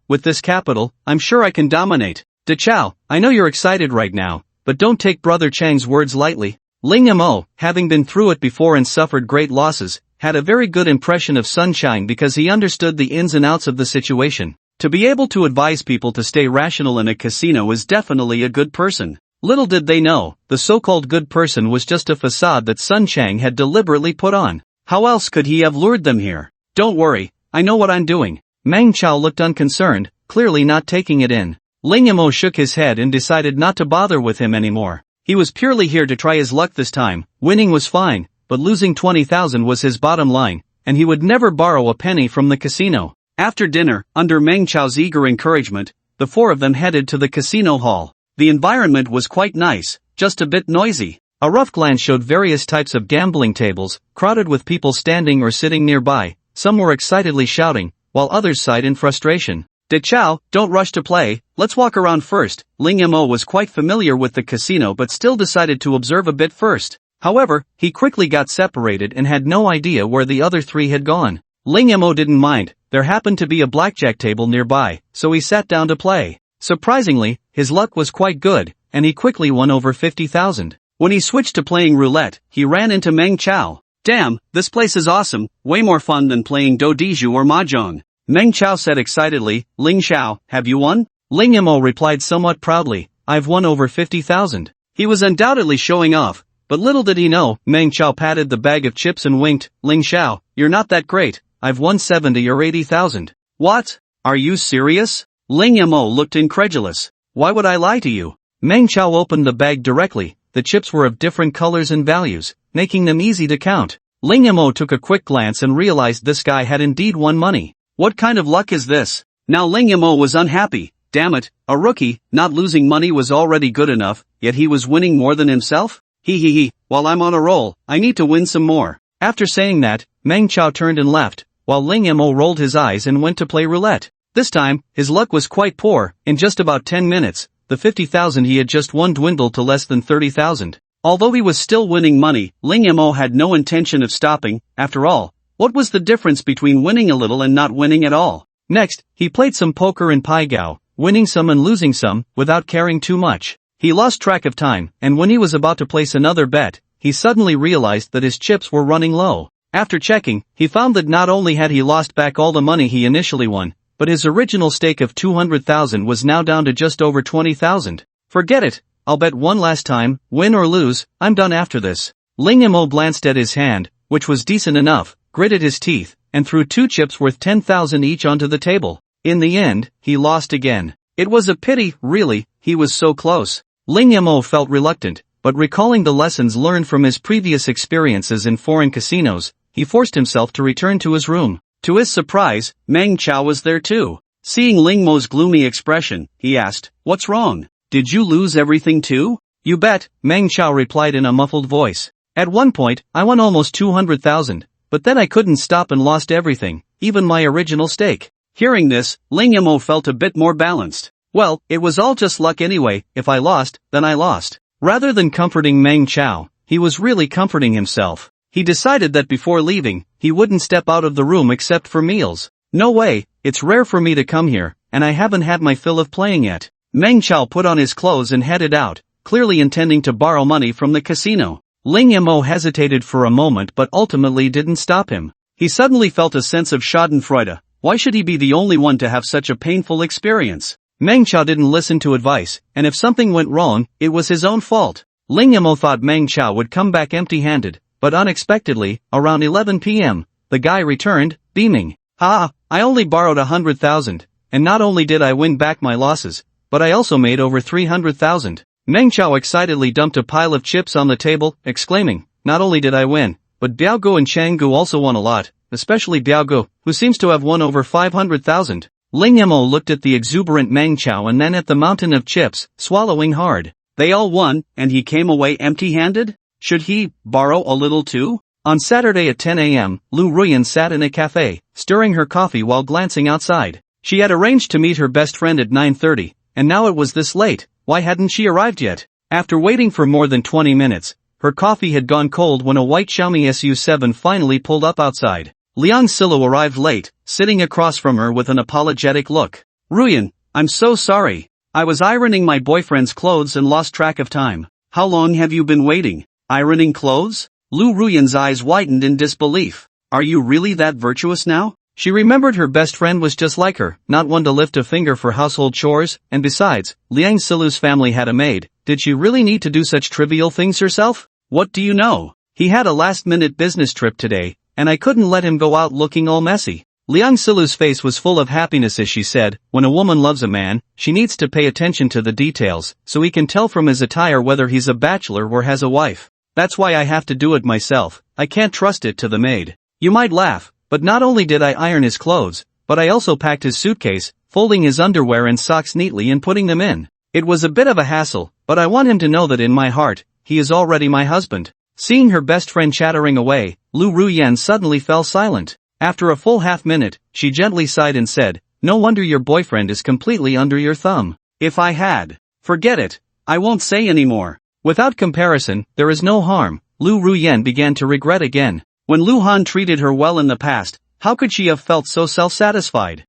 With this capital, I'm sure I can dominate. De Chao, I know you're excited right now, but don't take Brother Chang's words lightly. Ling Mo, having been through it before and suffered great losses, had a very good impression of Sun Chang because he understood the ins and outs of the situation. To be able to advise people to stay rational in a casino is definitely a good person. Little did they know, the so-called good person was just a facade that Sun Chang had deliberately put on. How else could he have lured them here? Don't worry, I know what I'm doing. Meng Chao looked unconcerned, clearly not taking it in. Ling Mo shook his head and decided not to bother with him anymore. He was purely here to try his luck this time. Winning was fine, but losing 20,000 was his bottom line, and he would never borrow a penny from the casino. After dinner, under Meng Chao's eager encouragement, the 4 of them headed to the casino hall. The environment was quite nice, just a bit noisy. A rough glance showed various types of gambling tables, crowded with people standing or sitting nearby. Some were excitedly shouting, while others sighed in frustration. De Chao, don't rush to play, let's walk around first. Ling Mo was quite familiar with the casino but still decided to observe a bit first. However, he quickly got separated and had no idea where the other 3 had gone. Ling Mo didn't mind, there happened to be a blackjack table nearby, so he sat down to play. Surprisingly, his luck was quite good, and he quickly won over 50,000. When he switched to playing roulette, he ran into Meng Chao. Damn, this place is awesome, way more fun than playing dodiju or mahjong. Meng Chao said excitedly, Ling Chao, have you won? Ling Mo replied somewhat proudly, I've won over 50,000. He was undoubtedly showing off, but little did he know, Meng Chao patted the bag of chips and winked, Ling Chao, you're not that great, I've won 70 or 80,000. What? Are you serious? Ling Mo looked incredulous. Why would I lie to you? Meng Chao opened the bag directly, the chips were of different colors and values, making them easy to count. Ling Mo took a quick glance and realized this guy had indeed won money. What kind of luck is this? Now Ling Mo was unhappy. Damn it, a rookie, not losing money was already good enough, yet he was winning more than himself? Hee hee hee, while I'm on a roll, I need to win some more. After saying that, Meng Chao turned and left, while Ling Mo rolled his eyes and went to play roulette. This time, his luck was quite poor. In just about 10 minutes, the 50,000 he had just won dwindled to less than 30,000. Although he was still winning money, Ling Mo had no intention of stopping. After all, what was the difference between winning a little and not winning at all? Next, he played some poker in Pai Gao, winning some and losing some, without caring too much. He lost track of time, and when he was about to place another bet, he suddenly realized that his chips were running low. After checking, he found that not only had he lost back all the money he initially won, but his original stake of 200,000 was now down to just over 20,000. Forget it, I'll bet one last time, win or lose, I'm done after this. Ling Mo glanced at his hand, which was decent enough, gritted his teeth, and threw 2 chips worth 10,000 each onto the table. In the end, he lost again. It was a pity, really, he was so close. Ling Mo felt reluctant, but recalling the lessons learned from his previous experiences in foreign casinos, he forced himself to return to his room. To his surprise, Meng Chao was there too. Seeing Ling Mo's gloomy expression, he asked, "What's wrong? Did you lose everything too?" "You bet," Meng Chao replied in a muffled voice. "At one point, I won almost 200,000, but then I couldn't stop and lost everything, even my original stake." Hearing this, Ling Mo felt a bit more balanced. Well, it was all just luck anyway. If I lost, then I lost. Rather than comforting Meng Chao, he was really comforting himself. He decided that before leaving, he wouldn't step out of the room except for meals. No way, it's rare for me to come here, and I haven't had my fill of playing yet. Meng Chao put on his clothes and headed out, clearly intending to borrow money from the casino. Ling Mo hesitated for a moment but ultimately didn't stop him. He suddenly felt a sense of schadenfreude. Why should he be the only one to have such a painful experience? Meng Chao didn't listen to advice, and if something went wrong, it was his own fault. Ling Mo thought Meng Chao would come back empty-handed, but unexpectedly, around 11 p.m., the guy returned, beaming. "Ha, I only borrowed 100,000, and not only did I win back my losses, but I also made over 300,000. Meng Chao excitedly dumped a pile of chips on the table, exclaiming, "Not only did I win, but Biaogu and Changgu also won a lot, especially Biaogu, who seems to have won over 500,000. Ling Mo looked at the exuberant Meng Chao and then at the mountain of chips, swallowing hard. They all won, and he came away empty-handed? Should he borrow a little too? On Saturday at 10 a.m., Ruan sat in a cafe, stirring her coffee while glancing outside. She had arranged to meet her best friend at 9:30, and now it was this late. Why hadn't she arrived yet? After waiting for more than 20 minutes, her coffee had gone cold when a white Xiaomi SU7 finally pulled up outside. Liang Silu arrived late, sitting across from her with an apologetic look. "Ruan, I'm so sorry. I was ironing my boyfriend's clothes and lost track of time." "How long have you been waiting? Ironing clothes?" Ruan's eyes widened in disbelief. "Are you really that virtuous now?" She remembered her best friend was just like her, not one to lift a finger for household chores, and besides, Liang Silu's family had a maid. Did she really need to do such trivial things herself? "What do you know? He had a last-minute business trip today, and I couldn't let him go out looking all messy." Liang Silu's face was full of happiness as she said, "When a woman loves a man, she needs to pay attention to the details, so he can tell from his attire whether he's a bachelor or has a wife. That's why I have to do it myself. I can't trust it to the maid." You might laugh, but not only did I iron his clothes, but I also packed his suitcase, folding his underwear and socks neatly and putting them in. It was a bit of a hassle, but I want him to know that in my heart, he is already my husband. Seeing her best friend chattering away, Ruan suddenly fell silent. After a full half-minute, she gently sighed and said, "No wonder your boyfriend is completely under your thumb. If I had, forget it, I won't say anymore." Without comparison, there is no harm. Ruan began to regret again. When Luhan treated her well in the past, how could she have felt so self-satisfied?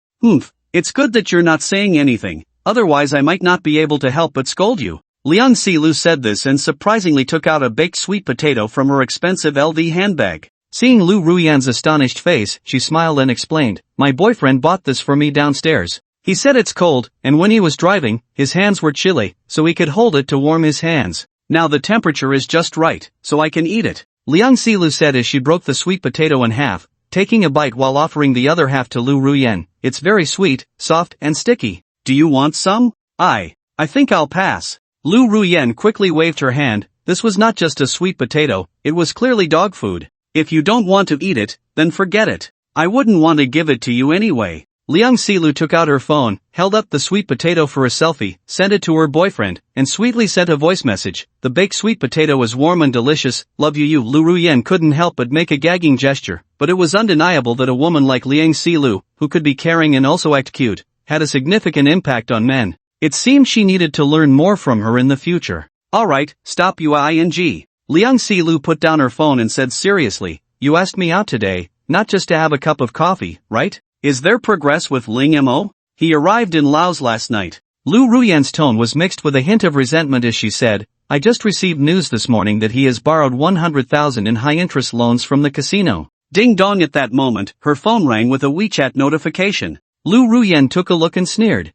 It's good that you're not saying anything, otherwise I might not be able to help but scold you." Liang Silu said this and surprisingly took out a baked sweet potato from her expensive LV handbag. Seeing Ruan's astonished face, she smiled and explained, "My boyfriend bought this for me downstairs. He said it's cold, and when he was driving, his hands were chilly, so he could hold it to warm his hands. Now the temperature is just right, so I can eat it." Liang Silu said as she broke the sweet potato in half, taking a bite while offering the other half to Ruan. "It's very sweet, soft and sticky. Do you want some?" I think I'll pass." Ruan quickly waved her hand. This was not just a sweet potato, it was clearly dog food. "If you don't want to eat it, then forget it. I wouldn't want to give it to you anyway." Liang Silu took out her phone, held up the sweet potato for a selfie, sent it to her boyfriend, and sweetly sent a voice message. The baked sweet potato was warm and delicious. Love you. Lu Ruyan couldn't help but make a gagging gesture, but it was undeniable that a woman like Liang Silu, who could be caring and also act cute, had a significant impact on men. It seemed she needed to learn more from her in the future. Alright, stop ing. Liang Silu put down her phone and said seriously, you asked me out today, not just to have a cup of coffee, right? Is there progress with Ling Mo? He arrived in Laos last night. Lu Ruyan's tone was mixed with a hint of resentment as she said, I just received news this morning that he has borrowed 100,000 in high-interest loans from the casino. Ding dong. At that moment, her phone rang with a WeChat notification. Lu Ruyan took a look and sneered.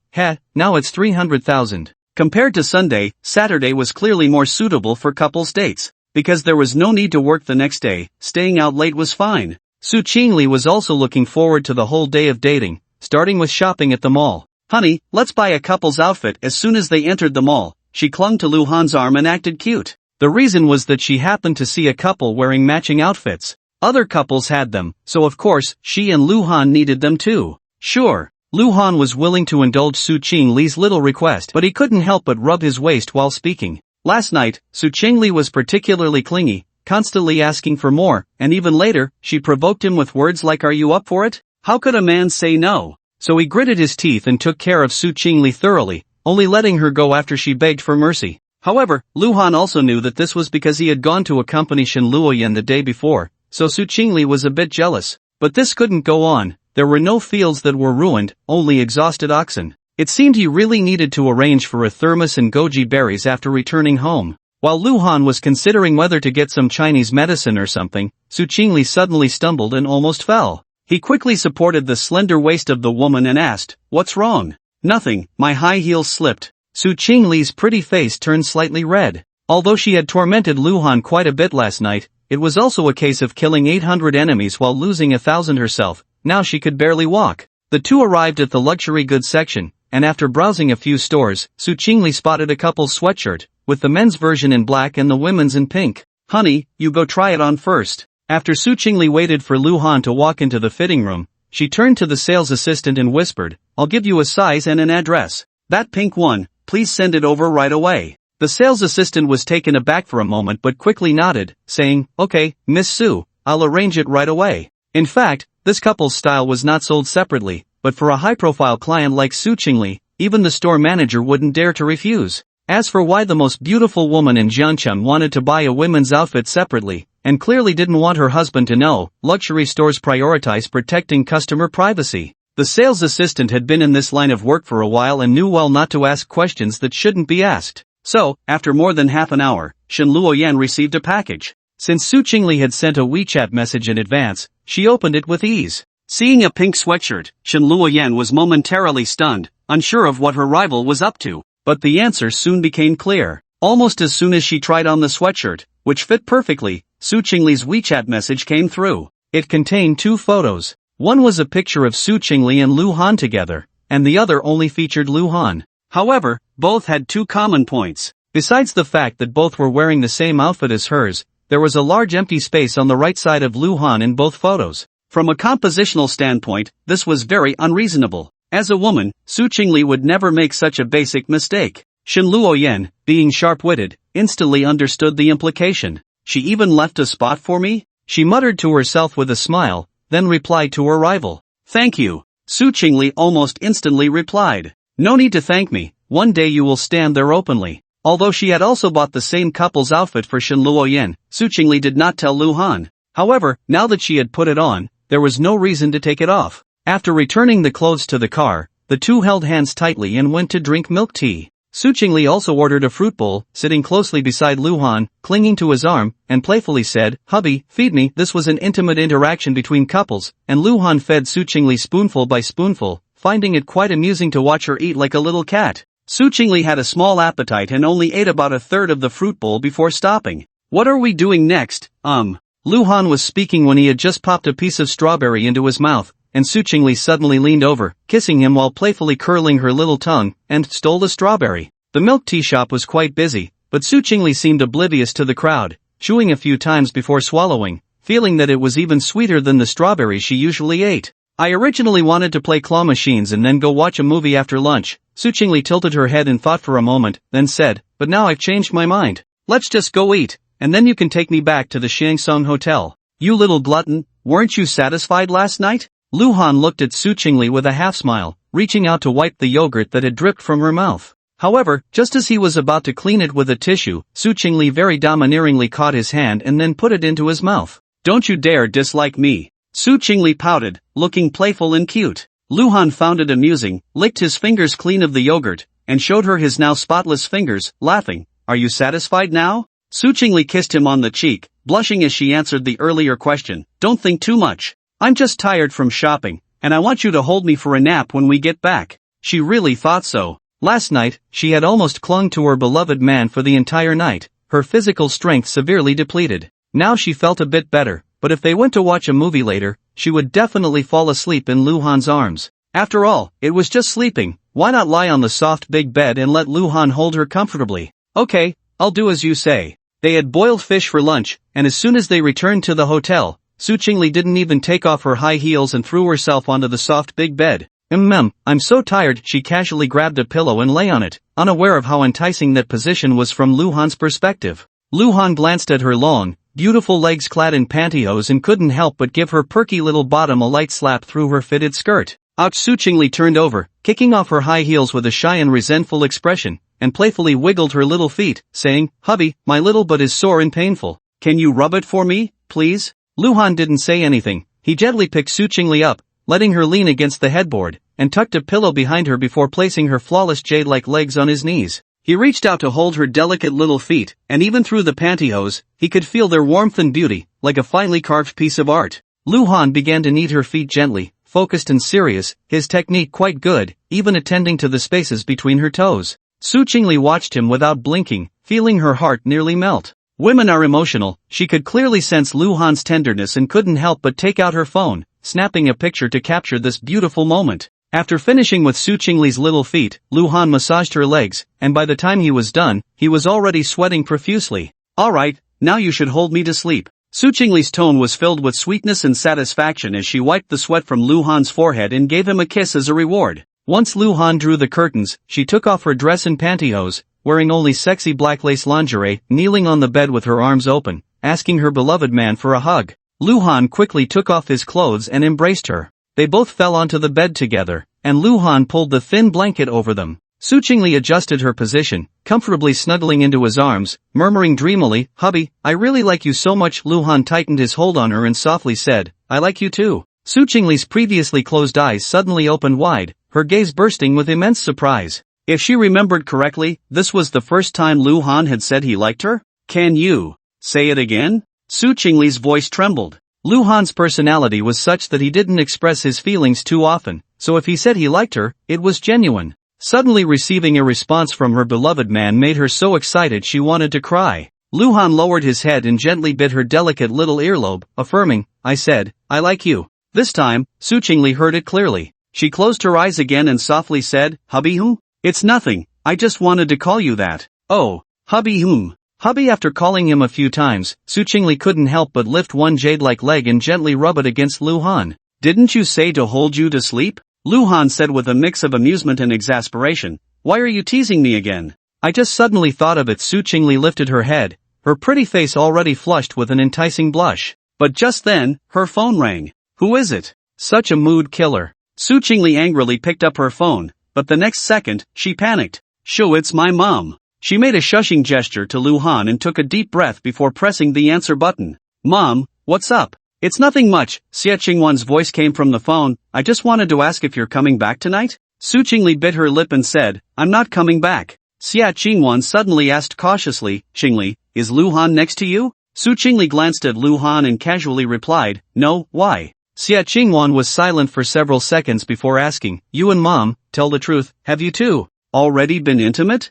Now it's 300,000. Compared to Sunday, Saturday was clearly more suitable for couples dates. Because there was no need to work the next day, staying out late was fine. Su Chingle was also looking forward to the whole day of dating, starting with shopping at the mall. Honey, let's buy a couple's outfit. As soon as they entered the mall, she clung to Lu Han's arm and acted cute. The reason was that she happened to see a couple wearing matching outfits. Other couples had them, so of course, she and Lu Han needed them too. Sure, Lu Han was willing to indulge Su Chingle's little request, but he couldn't help but rub his waist while speaking. Last night, Su Chingle was particularly clingy, constantly asking for more, and even later, she provoked him with words like are you up for it? How could a man say no? So he gritted his teeth and took care of Su Chingle thoroughly, only letting her go after she begged for mercy. However, Lu Han also knew that this was because he had gone to accompany Shen Luoyan the day before, so Su Chingle was a bit jealous. But this couldn't go on. There were no fields that were ruined, only exhausted oxen. It seemed he really needed to arrange for a thermos and goji berries after returning home. While Lu Han was considering whether to get some Chinese medicine or something, Su Chingle suddenly stumbled and almost fell. He quickly supported the slender waist of the woman and asked, what's wrong? Nothing, my high heels slipped. Su Chingle's pretty face turned slightly red. Although she had tormented Lu Han quite a bit last night, it was also a case of killing 800 enemies while losing 1,000 herself. Now she could barely walk. The two arrived at the luxury goods section, and after browsing a few stores, Su Chingle spotted a couple's sweatshirt, with the men's version in black and the women's in pink. Honey, you go try it on first. After Su Chingle waited for Lu Han to walk into the fitting room, she turned to the sales assistant and whispered, I'll give you a size and an address. That pink one, please send it over right away. The sales assistant was taken aback for a moment but quickly nodded, saying, okay, Miss Su, I'll arrange it right away. In fact, this couple's style was not sold separately, but for a high-profile client like Su Chingle, even the store manager wouldn't dare to refuse. As for why the most beautiful woman in Jiancheng wanted to buy a women's outfit separately, and clearly didn't want her husband to know, luxury stores prioritize protecting customer privacy. The sales assistant had been in this line of work for a while and knew well not to ask questions that shouldn't be asked. So, after more than half an hour, Shen Luoyan received a package. Since Su Chingle had sent a WeChat message in advance, she opened it with ease. Seeing a pink sweatshirt, Shen Luoyan was momentarily stunned, unsure of what her rival was up to. But the answer soon became clear. Almost as soon as she tried on the sweatshirt, which fit perfectly, Su Chingle's WeChat message came through. It contained two photos. One was a picture of Su Chingle and Lu Han together, and the other only featured Lu Han. However, both had two common points. Besides the fact that both were wearing the same outfit as hers, there was a large empty space on the right side of Lu Han in both photos. From a compositional standpoint, this was very unreasonable. As a woman, Su Chingle would never make such a basic mistake. Shen Luoyan, being sharp-witted, instantly understood the implication. She even left a spot for me? She muttered to herself with a smile, then replied to her rival. Thank you. Su Chingle almost instantly replied. No need to thank me, one day you will stand there openly. Although she had also bought the same couple's outfit for Shen Luoyan, Su Chingle did not tell Lu Han. However, now that she had put it on, there was no reason to take it off. After returning the clothes to the car, the two held hands tightly and went to drink milk tea. Su Chingle also ordered a fruit bowl, sitting closely beside Lu Han, clinging to his arm, and playfully said, Hubby, feed me. This was an intimate interaction between couples, and Lu Han fed Su Chingle spoonful by spoonful, finding it quite amusing to watch her eat like a little cat. Su Chingle had a small appetite and only ate about a third of the fruit bowl before stopping. What are we doing next? Lu Han was speaking when he had just popped a piece of strawberry into his mouth, and Su Chingle suddenly leaned over, kissing him while playfully curling her little tongue, and stole the strawberry. The milk tea shop was quite busy, but Su Chingle seemed oblivious to the crowd, chewing a few times before swallowing, feeling that it was even sweeter than the strawberry she usually ate. I originally wanted to play claw machines and then go watch a movie after lunch. Su Chingle tilted her head in thought for a moment, then said, but now I've changed my mind. Let's just go eat, and then you can take me back to the Xiangsong Hotel. You little glutton, weren't you satisfied last night? Luhan looked at Su Chingle with a half-smile, reaching out to wipe the yogurt that had dripped from her mouth. However, just as he was about to clean it with a tissue, Su Chingle very domineeringly caught his hand and then put it into his mouth. Don't you dare dislike me. Su Chingle pouted, looking playful and cute. Luhan found it amusing, licked his fingers clean of the yogurt, and showed her his now spotless fingers, laughing. Are you satisfied now? Su Chingle kissed him on the cheek, blushing as she answered the earlier question. Don't think too much. I'm just tired from shopping, and I want you to hold me for a nap when we get back. She really thought so. Last night, she had almost clung to her beloved man for the entire night, her physical strength severely depleted. Now she felt a bit better, but if they went to watch a movie later, she would definitely fall asleep in Luhan's arms. After all, it was just sleeping. Why not lie on the soft big bed and let Luhan hold her comfortably? Okay, I'll do as you say. They had boiled fish for lunch, and as soon as they returned to the hotel, Su Chingle didn't even take off her high heels and threw herself onto the soft big bed. I'm so tired. She casually grabbed a pillow and lay on it, unaware of how enticing that position was from Luhan's perspective. Luhan glanced at her long, beautiful legs clad in pantyhose and couldn't help but give her perky little bottom a light slap through her fitted skirt. Ouch! Su Chingle turned over, kicking off her high heels with a shy and resentful expression, and playfully wiggled her little feet, saying, hubby, my little butt is sore and painful. Can you rub it for me, please? Luhan didn't say anything. He gently picked Su Chingle up, letting her lean against the headboard, and tucked a pillow behind her before placing her flawless jade-like legs on his knees. He reached out to hold her delicate little feet, and even through the pantyhose, he could feel their warmth and beauty, like a finely carved piece of art. Luhan began to knead her feet gently, focused and serious, his technique quite good, even attending to the spaces between her toes. Su Chingle watched him without blinking, feeling her heart nearly melt. Women are emotional. She could clearly sense Luhan's tenderness and couldn't help but take out her phone, snapping a picture to capture this beautiful moment. After finishing with Su Chingle's little feet, Luhan massaged her legs, and by the time he was done, he was already sweating profusely. Alright, now you should hold me to sleep. Su Chingle's tone was filled with sweetness and satisfaction as she wiped the sweat from Luhan's forehead and gave him a kiss as a reward. Once Luhan drew the curtains, she took off her dress and pantyhose, wearing only sexy black lace lingerie, kneeling on the bed with her arms open, asking her beloved man for a hug. Luhan quickly took off his clothes and embraced her. They both fell onto the bed together, and Luhan pulled the thin blanket over them. Su Chingle adjusted her position, comfortably snuggling into his arms, murmuring dreamily, hubby, I really like you so much. Luhan tightened his hold on her and softly said, I like you too. Su Chingle's previously closed eyes suddenly opened wide, her gaze bursting with immense surprise. If she remembered correctly, this was the first time Luhan had said he liked her? Can you say it again? Su Chingle's voice trembled. Luhan's personality was such that he didn't express his feelings too often, so if he said he liked her, it was genuine. Suddenly receiving a response from her beloved man made her so excited she wanted to cry. Luhan lowered his head and gently bit her delicate little earlobe, affirming, I said, I like you. This time, Su Chingle heard it clearly. She closed her eyes again and softly said, hubby whom? It's nothing, I just wanted to call you that. Oh, hubby whom? Hubby. After calling him a few times, Su Chingle couldn't help but lift one jade-like leg and gently rub it against Luhan. Didn't you say to hold you to sleep? Luhan said with a mix of amusement and exasperation. Why are you teasing me again? I just suddenly thought of it. Su Chingle lifted her head, her pretty face already flushed with an enticing blush. But just then, her phone rang. Who is it? Such a mood killer. Su Chingle angrily picked up her phone, but the next second, she panicked. Shoo, it's my mom. She made a shushing gesture to Luhan and took a deep breath before pressing the answer button. Mom, what's up? It's nothing much. Xia Qingwan's voice came from the phone. I just wanted to ask if you're coming back tonight? Su Chingle bit her lip and said, I'm not coming back. Xia Qingwan suddenly asked cautiously, Chingle, is Luhan next to you? Su Chingle glanced at Luhan and casually replied, no, why? Xia Qingwan was silent for several seconds before asking, you and Mom, tell the truth, have you two already been intimate?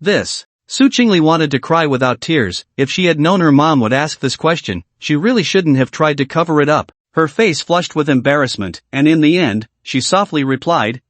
This. Su Chingle wanted to cry without tears. If she had known her mom would ask this question, she really shouldn't have tried to cover it up. Her face flushed with embarrassment, and in the end, she softly replied,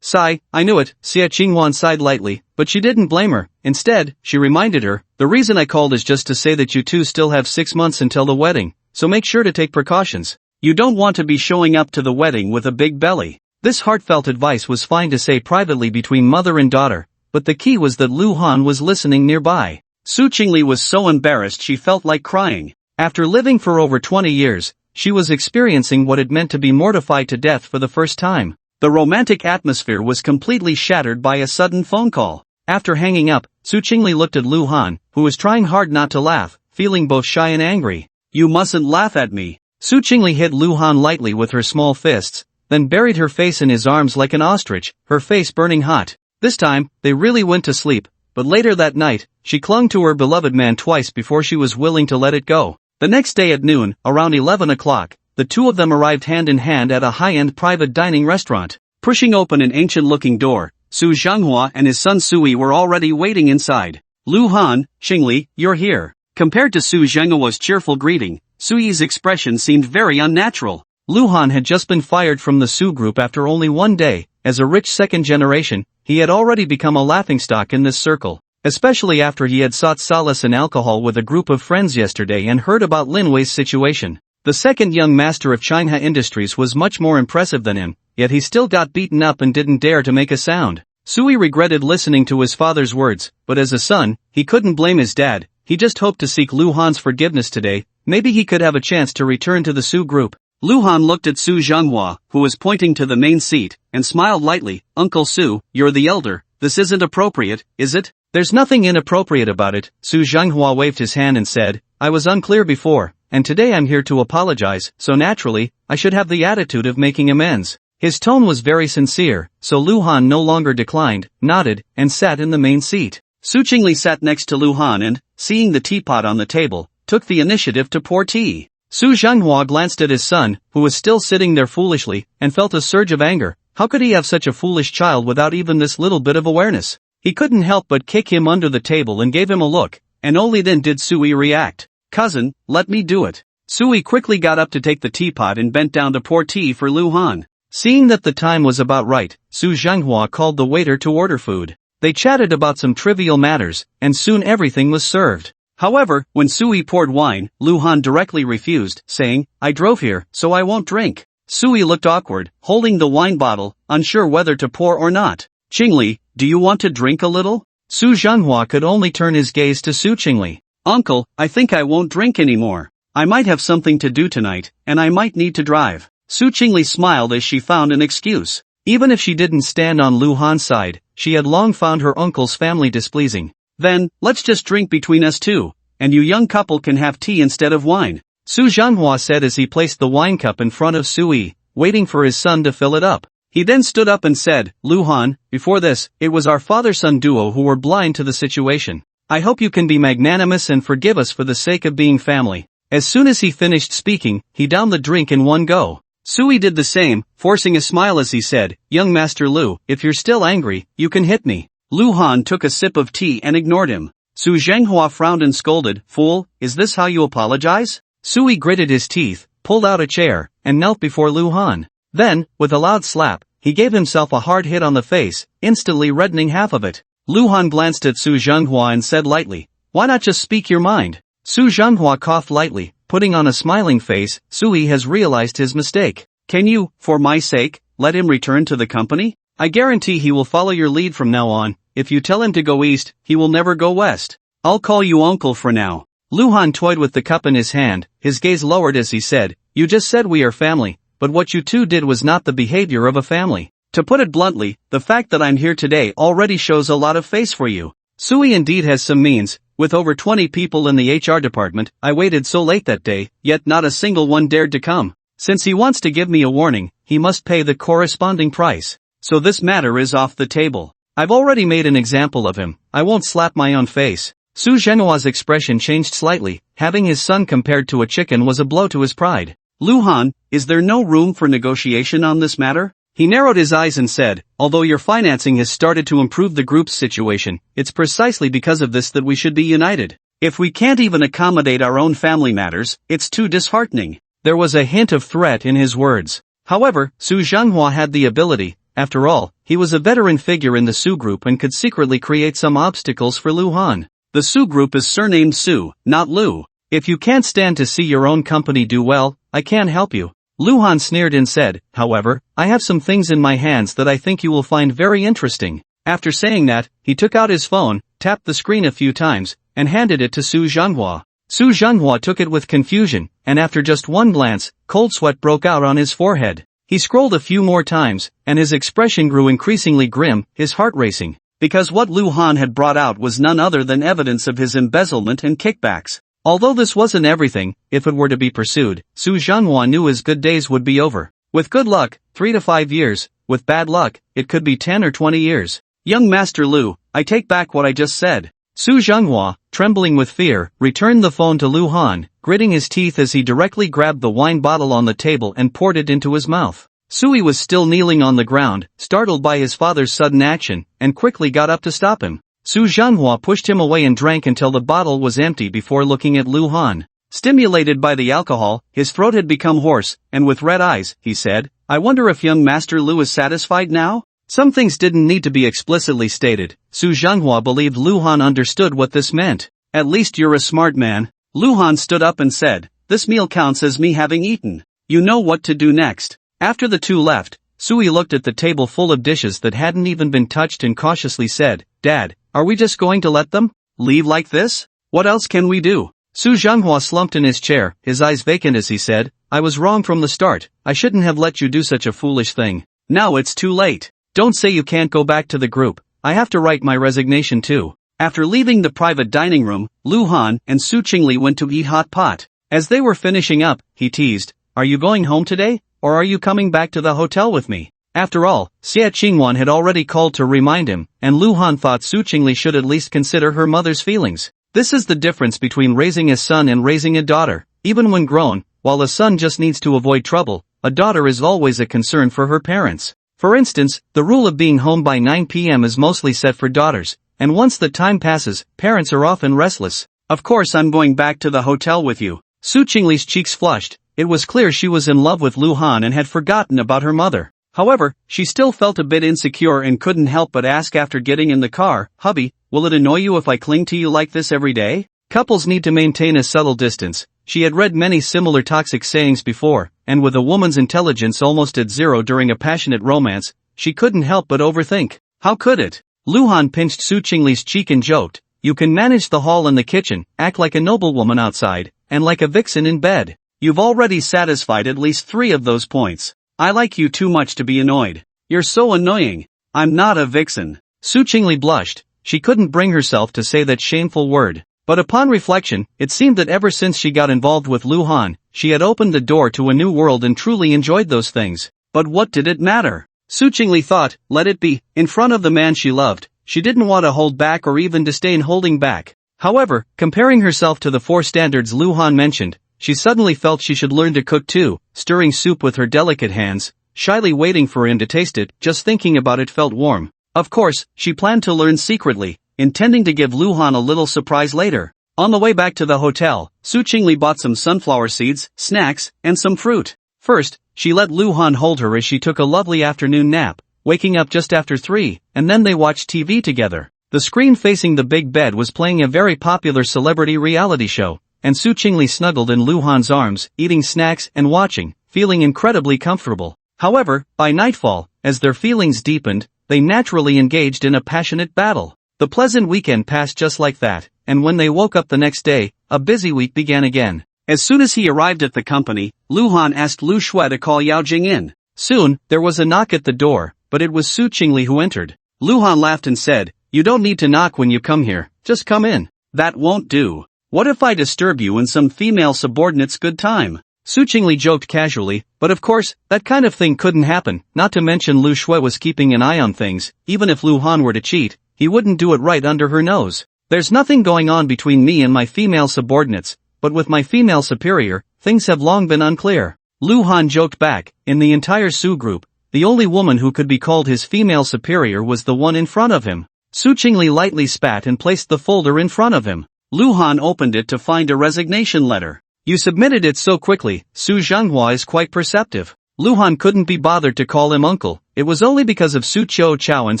Sigh, I knew it. Xia Qingwan sighed lightly, but she didn't blame her. Instead, she reminded her, the reason I called is just to say that you two still have 6 months until the wedding, so make sure to take precautions. You don't want to be showing up to the wedding with a big belly. This heartfelt advice was fine to say privately between mother and daughter, but the key was that Luhan was listening nearby. Su Chingle was so embarrassed she felt like crying. After living for over 20 years, she was experiencing what it meant to be mortified to death for the first time. The romantic atmosphere was completely shattered by a sudden phone call. After hanging up, Su Chingle looked at Luhan, who was trying hard not to laugh, feeling both shy and angry. You mustn't laugh at me. Su Chingle hit Luhan lightly with her small fists, then buried her face in his arms like an ostrich, her face burning hot. This time, they really went to sleep, but later that night, she clung to her beloved man twice before she was willing to let it go. The next day at noon, around 11 o'clock, the two of them arrived hand in hand at a high-end private dining restaurant. Pushing open an ancient-looking door, Su Zhanghua and his son Sui were already waiting inside. Luhan, Chingle, you're here. Compared to Su Zhenghua's cheerful greeting, Sui's expression seemed very unnatural. Luhan had just been fired from the Su group after only one day. As a rich second generation, he had already become a laughingstock in this circle, especially after he had sought solace in alcohol with a group of friends yesterday and heard about Lin Wei's situation. The second young master of China Industries was much more impressive than him, yet he still got beaten up and didn't dare to make a sound. Sui regretted listening to his father's words, but as a son, he couldn't blame his dad. He just hoped to seek Luhan's forgiveness today. Maybe he could have a chance to return to the Su group. Luhan looked at Su Zhanghua, who was pointing to the main seat, and smiled lightly. Uncle Su, you're the elder. This isn't appropriate, is it? There's nothing inappropriate about it. Su Zhanghua waved his hand and said, I was unclear before, and today I'm here to apologize, so naturally, I should have the attitude of making amends. His tone was very sincere, so Luhan no longer declined, nodded, and sat in the main seat. Su Chingle sat next to Luhan and, seeing the teapot on the table, took the initiative to pour tea. Su Zhanghua glanced at his son, who was still sitting there foolishly, and felt a surge of anger. How could he have such a foolish child without even this little bit of awareness? He couldn't help but kick him under the table and gave him a look, and only then did Sui react. Cousin, let me do it. Sui quickly got up to take the teapot and bent down to pour tea for Luhan. Seeing that the time was about right, Su Zhanghua called the waiter to order food. They chatted about some trivial matters, and soon everything was served. However, when Sui poured wine, Luhan directly refused, saying, I drove here, so I won't drink. Sui looked awkward, holding the wine bottle, unsure whether to pour or not. Chingle, do you want to drink a little? Su Zhanghua could only turn his gaze to Su Chingle. Uncle, I think I won't drink anymore. I might have something to do tonight, and I might need to drive. Su Chingle smiled as she found an excuse. Even if she didn't stand on Luhan's side, she had long found her uncle's family displeasing. Then, let's just drink between us two, and you young couple can have tea instead of wine, Su Zhanghua said as he placed the wine cup in front of Sui, waiting for his son to fill it up. He then stood up and said, Luhan, before this, it was our father-son duo who were blind to the situation. I hope you can be magnanimous and forgive us for the sake of being family. As soon as he finished speaking, he downed the drink in one go. Sui did the same, forcing a smile as he said, Young Master Lu, if you're still angry, you can hit me. Luhan took a sip of tea and ignored him. Su Zhanghua frowned and scolded, Fool, is this how you apologize? Sui gritted his teeth, pulled out a chair, and knelt before Luhan. Then, with a loud slap, he gave himself a hard hit on the face, instantly reddening half of it. Luhan glanced at Su Zhanghua and said lightly, Why not just speak your mind? Su Zhanghua coughed lightly, putting on a smiling face. Sui has realized his mistake. Can you, for my sake, let him return to the company? I guarantee he will follow your lead from now on. If you tell him to go east, he will never go west. I'll call you uncle for now. Luhan toyed with the cup in his hand, his gaze lowered as he said, You just said we are family, but what you two did was not the behavior of a family. To put it bluntly, the fact that I'm here today already shows a lot of face for you. Sui indeed has some means. With over 20 people in the HR department, I waited so late that day, yet not a single one dared to come. Since he wants to give me a warning, he must pay the corresponding price. So this matter is off the table. I've already made an example of him. I won't slap my own face. Su Zhenghua's expression changed slightly. Having his son compared to a chicken was a blow to his pride. Luhan, is there no room for negotiation on this matter? He narrowed his eyes and said, Although your financing has started to improve the group's situation, it's precisely because of this that we should be united. If we can't even accommodate our own family matters, it's too disheartening. There was a hint of threat in his words. However, Su Zhanghua had the ability. After all, he was a veteran figure in the Su group and could secretly create some obstacles for Luhan. The Su group is surnamed Su, not Lu. If you can't stand to see your own company do well, I can't help you. Luhan sneered and said, however, I have some things in my hands that I think you will find very interesting. After saying that, he took out his phone, tapped the screen a few times, and handed it to Su Chingle. Su Chingle took it with confusion, and after just one glance, cold sweat broke out on his forehead. He scrolled a few more times, and his expression grew increasingly grim, his heart racing. Because what Luhan had brought out was none other than evidence of his embezzlement and kickbacks. Although this wasn't everything, if it were to be pursued, Su Chingle knew his good days would be over. With good luck, 3 to 5 years, with bad luck, it could be 10 or 20 years. Young Master Lu, I take back what I just said. Su Chingle, trembling with fear, returned the phone to Luhan, gritting his teeth as he directly grabbed the wine bottle on the table and poured it into his mouth. Sui was still kneeling on the ground, startled by his father's sudden action, and quickly got up to stop him. Su Chingle pushed him away and drank until the bottle was empty before looking at Luhan. Stimulated by the alcohol, his throat had become hoarse, and with red eyes, he said, I wonder if young Master Lu is satisfied now? Some things didn't need to be explicitly stated. Su Chingle believed Luhan understood what this meant. At least you're a smart man. Luhan stood up and said, this meal counts as me having eaten. You know what to do next. After the two left, Sui looked at the table full of dishes that hadn't even been touched and cautiously said, Dad, are we just going to let them leave like this? What else can we do? Su Chingle slumped in his chair, his eyes vacant as he said, I was wrong from the start. I shouldn't have let you do such a foolish thing. Now it's too late. Don't say you can't go back to the group. I have to write my resignation too. After leaving the private dining room, Luhan and Su Chingle went to eat hot pot. As they were finishing up, he teased, Are you going home today? Or are you coming back to the hotel with me? After all, Xie Qingwan had already called to remind him, and Luhan thought Su Chingle should at least consider her mother's feelings. This is the difference between raising a son and raising a daughter. Even when grown, while a son just needs to avoid trouble, a daughter is always a concern for her parents. For instance, the rule of being home by 9 p.m. is mostly set for daughters, and once the time passes, parents are often restless. Of course I'm going back to the hotel with you. Su Chingle's cheeks flushed. It was clear she was in love with Luhan and had forgotten about her mother. However, she still felt a bit insecure and couldn't help but ask after getting in the car, Hubby, will it annoy you if I cling to you like this every day? Couples need to maintain a subtle distance. She had read many similar toxic sayings before, and with a woman's intelligence almost at zero during a passionate romance, she couldn't help but overthink. How could it? Luhan pinched Su Chingle's cheek and joked, You can manage the hall and the kitchen, act like a noblewoman outside, and like a vixen in bed. You've already satisfied at least 3 of those points. I like you too much to be annoyed. You're so annoying. I'm not a vixen. Su Chingle blushed. She couldn't bring herself to say that shameful word. But upon reflection, it seemed that ever since she got involved with Luhan, she had opened the door to a new world and truly enjoyed those things. But what did it matter? Su Chingle thought, let it be, in front of the man she loved. She didn't want to hold back or even disdain holding back. However, comparing herself to the 4 standards Luhan mentioned, she suddenly felt she should learn to cook too, stirring soup with her delicate hands, shyly waiting for him to taste it. Just thinking about it felt warm. Of course, she planned to learn secretly, intending to give Luhan a little surprise later. On the way back to the hotel, Su Chingle bought some sunflower seeds, snacks, and some fruit. First, she let Luhan hold her as she took a lovely afternoon nap, waking up just after 3, and then they watched TV together. The screen facing the big bed was playing a very popular celebrity reality show, and Su Chingle snuggled in Luhan's arms, eating snacks and watching, feeling incredibly comfortable. However, by nightfall, as their feelings deepened, they naturally engaged in a passionate battle. The pleasant weekend passed just like that, and when they woke up the next day, a busy week began again. As soon as he arrived at the company, Luhan asked Lu Shui to call Yao Jing in. Soon, there was a knock at the door, but it was Su Chingle who entered. Luhan laughed and said, You don't need to knock when you come here, just come in. That won't do. What if I disturb you and some female subordinate's good time? Su Chingle joked casually, but of course, that kind of thing couldn't happen, not to mention Lu Shui was keeping an eye on things. Even if Luhan were to cheat, he wouldn't do it right under her nose. There's nothing going on between me and my female subordinates, but with my female superior, things have long been unclear. Luhan joked back. In the entire Su group, the only woman who could be called his female superior was the one in front of him. Su Chingle lightly spat and placed the folder in front of him. Luhan opened it to find a resignation letter. You submitted it so quickly. Su Chingle is quite perceptive. Luhan couldn't be bothered to call him uncle. It was only because of Su Chao and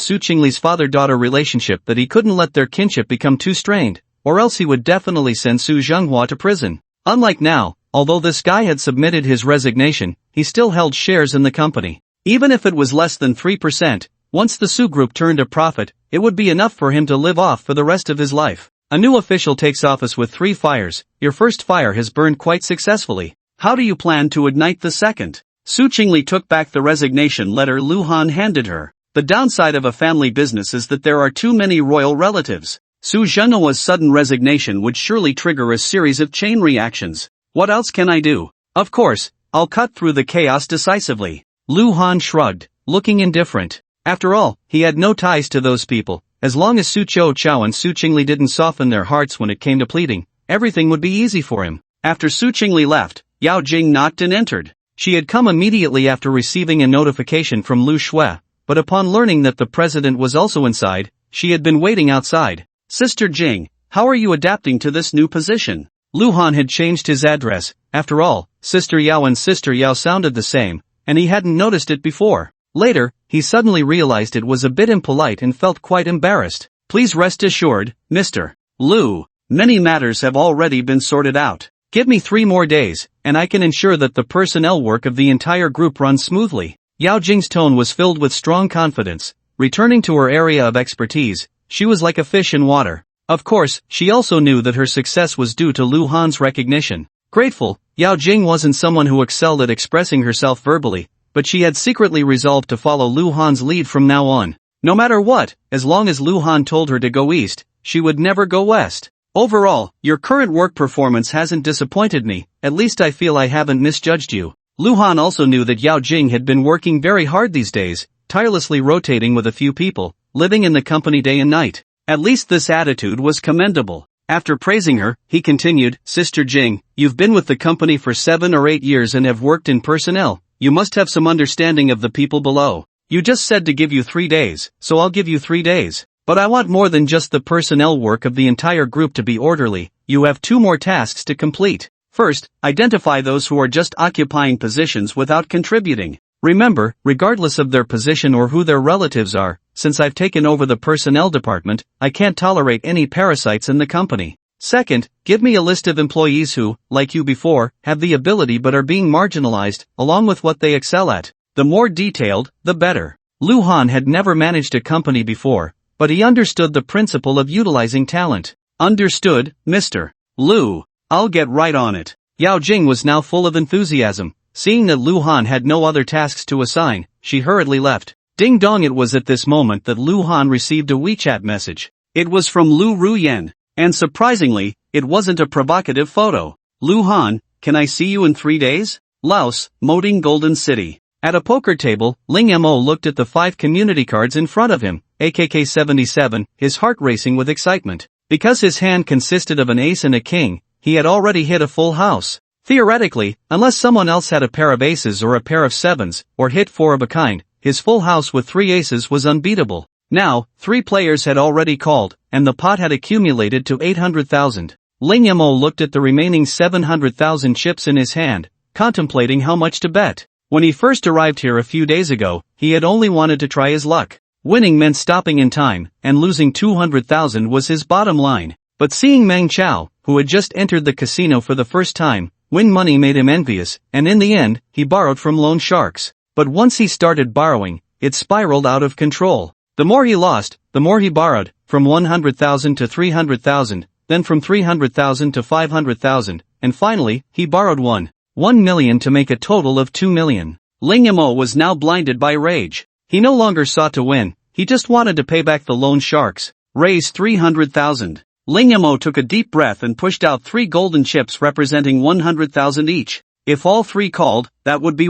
Su Chingle's father-daughter relationship that he couldn't let their kinship become too strained, or else he would definitely send Su Chingle to prison. Unlike now, Although this guy had submitted his resignation, he still held shares in the company. Even if it was less than 3%, once the Su Group turned a profit, it would be enough for him to live off for the rest of his life. A new official takes office with 3 fires. Your first fire has burned quite successfully. How do you plan to ignite the second? Su Chingle took back the resignation letter Luhan handed her. The downside of a family business is that there are too many royal relatives. Su Chingue's sudden resignation would surely trigger a series of chain reactions. What else can I do? Of course, I'll cut through the chaos decisively. Luhan shrugged, looking indifferent. After all, he had no ties to those people. As long as Su Chao and Su Chingle didn't soften their hearts when it came to pleading, everything would be easy for him. After Su Chingle left, Yao Jing knocked and entered. She had come immediately after receiving a notification from Lu Shui, but upon learning that the president was also inside, she had been waiting outside. Sister Jing, how are you adapting to this new position? Luhan had changed his address. After all, Sister Yao and Sister Yao sounded the same, and he hadn't noticed it before. Later, he suddenly realized it was a bit impolite and felt quite embarrassed. Please rest assured, Mr. Lu, many matters have already been sorted out. Give me 3 more days, and I can ensure that the personnel work of the entire group runs smoothly. Yao Jing's tone was filled with strong confidence. Returning to her area of expertise, she was like a fish in water. Of course, she also knew that her success was due to Lu Han's recognition. Grateful, Yao Jing wasn't someone who excelled at expressing herself verbally, but she had secretly resolved to follow Lu Han's lead from now on. No matter what, as long as Lu Han told her to go east, she would never go west. Overall, your current work performance hasn't disappointed me, at least I feel I haven't misjudged you. Lu Han also knew that Yao Jing had been working very hard these days, tirelessly rotating with a few people, living in the company day and night. At least this attitude was commendable. After praising her, he continued, Sister Jing, you've been with the company for 7 or 8 years and have worked in personnel. You must have some understanding of the people below. You just said to give you 3 days, so I'll give you 3 days. But I want more than just the personnel work of the entire group to be orderly. You have 2 more tasks to complete. First, identify those who are just occupying positions without contributing. Remember, regardless of their position or who their relatives are, since I've taken over the personnel department, I can't tolerate any parasites in the company. Second, give me a list of employees who, like you before, have the ability but are being marginalized, along with what they excel at. The more detailed, the better. Lu Han had never managed a company before, but he understood the principle of utilizing talent. Understood, Mr. Lu. I'll get right on it. Yao Jing was now full of enthusiasm. Seeing that Lu Han had no other tasks to assign, she hurriedly left. Ding dong, it was at this moment that Lu Han received a WeChat message. It was from Lu Ruan, and surprisingly, it wasn't a provocative photo. Lu Han, can I see you in 3 days? Laos, Mourning, Golden City. At a poker table, Ling Mo looked at the 5 community cards in front of him, AKK 77, his heart racing with excitement. Because his hand consisted of an ace and a king, he had already hit a full house. Theoretically, unless someone else had a pair of aces or a pair of sevens, or hit 4 of a kind, his full house with 3 aces was unbeatable. Now, 3 players had already called, and the pot had accumulated to 800,000. Ling Mo looked at the remaining 700,000 chips in his hand, contemplating how much to bet. When he first arrived here a few days ago, he had only wanted to try his luck. Winning meant stopping in time, and losing 200,000 was his bottom line. But seeing Meng Chao, who had just entered the casino for the first time, win money made him envious, and in the end, he borrowed from loan sharks. But once he started borrowing, it spiraled out of control. The more he lost, the more he borrowed, from 100,000 to 300,000, then from 300,000 to 500,000, and finally, he borrowed 1 million to make a total of 2 million. Ling Mo was now blinded by rage. He no longer sought to win, he just wanted to pay back the loan sharks. Raise 300,000. Ling Mo took a deep breath and pushed out 3 golden chips representing 100,000 each. If all 3 called, that would be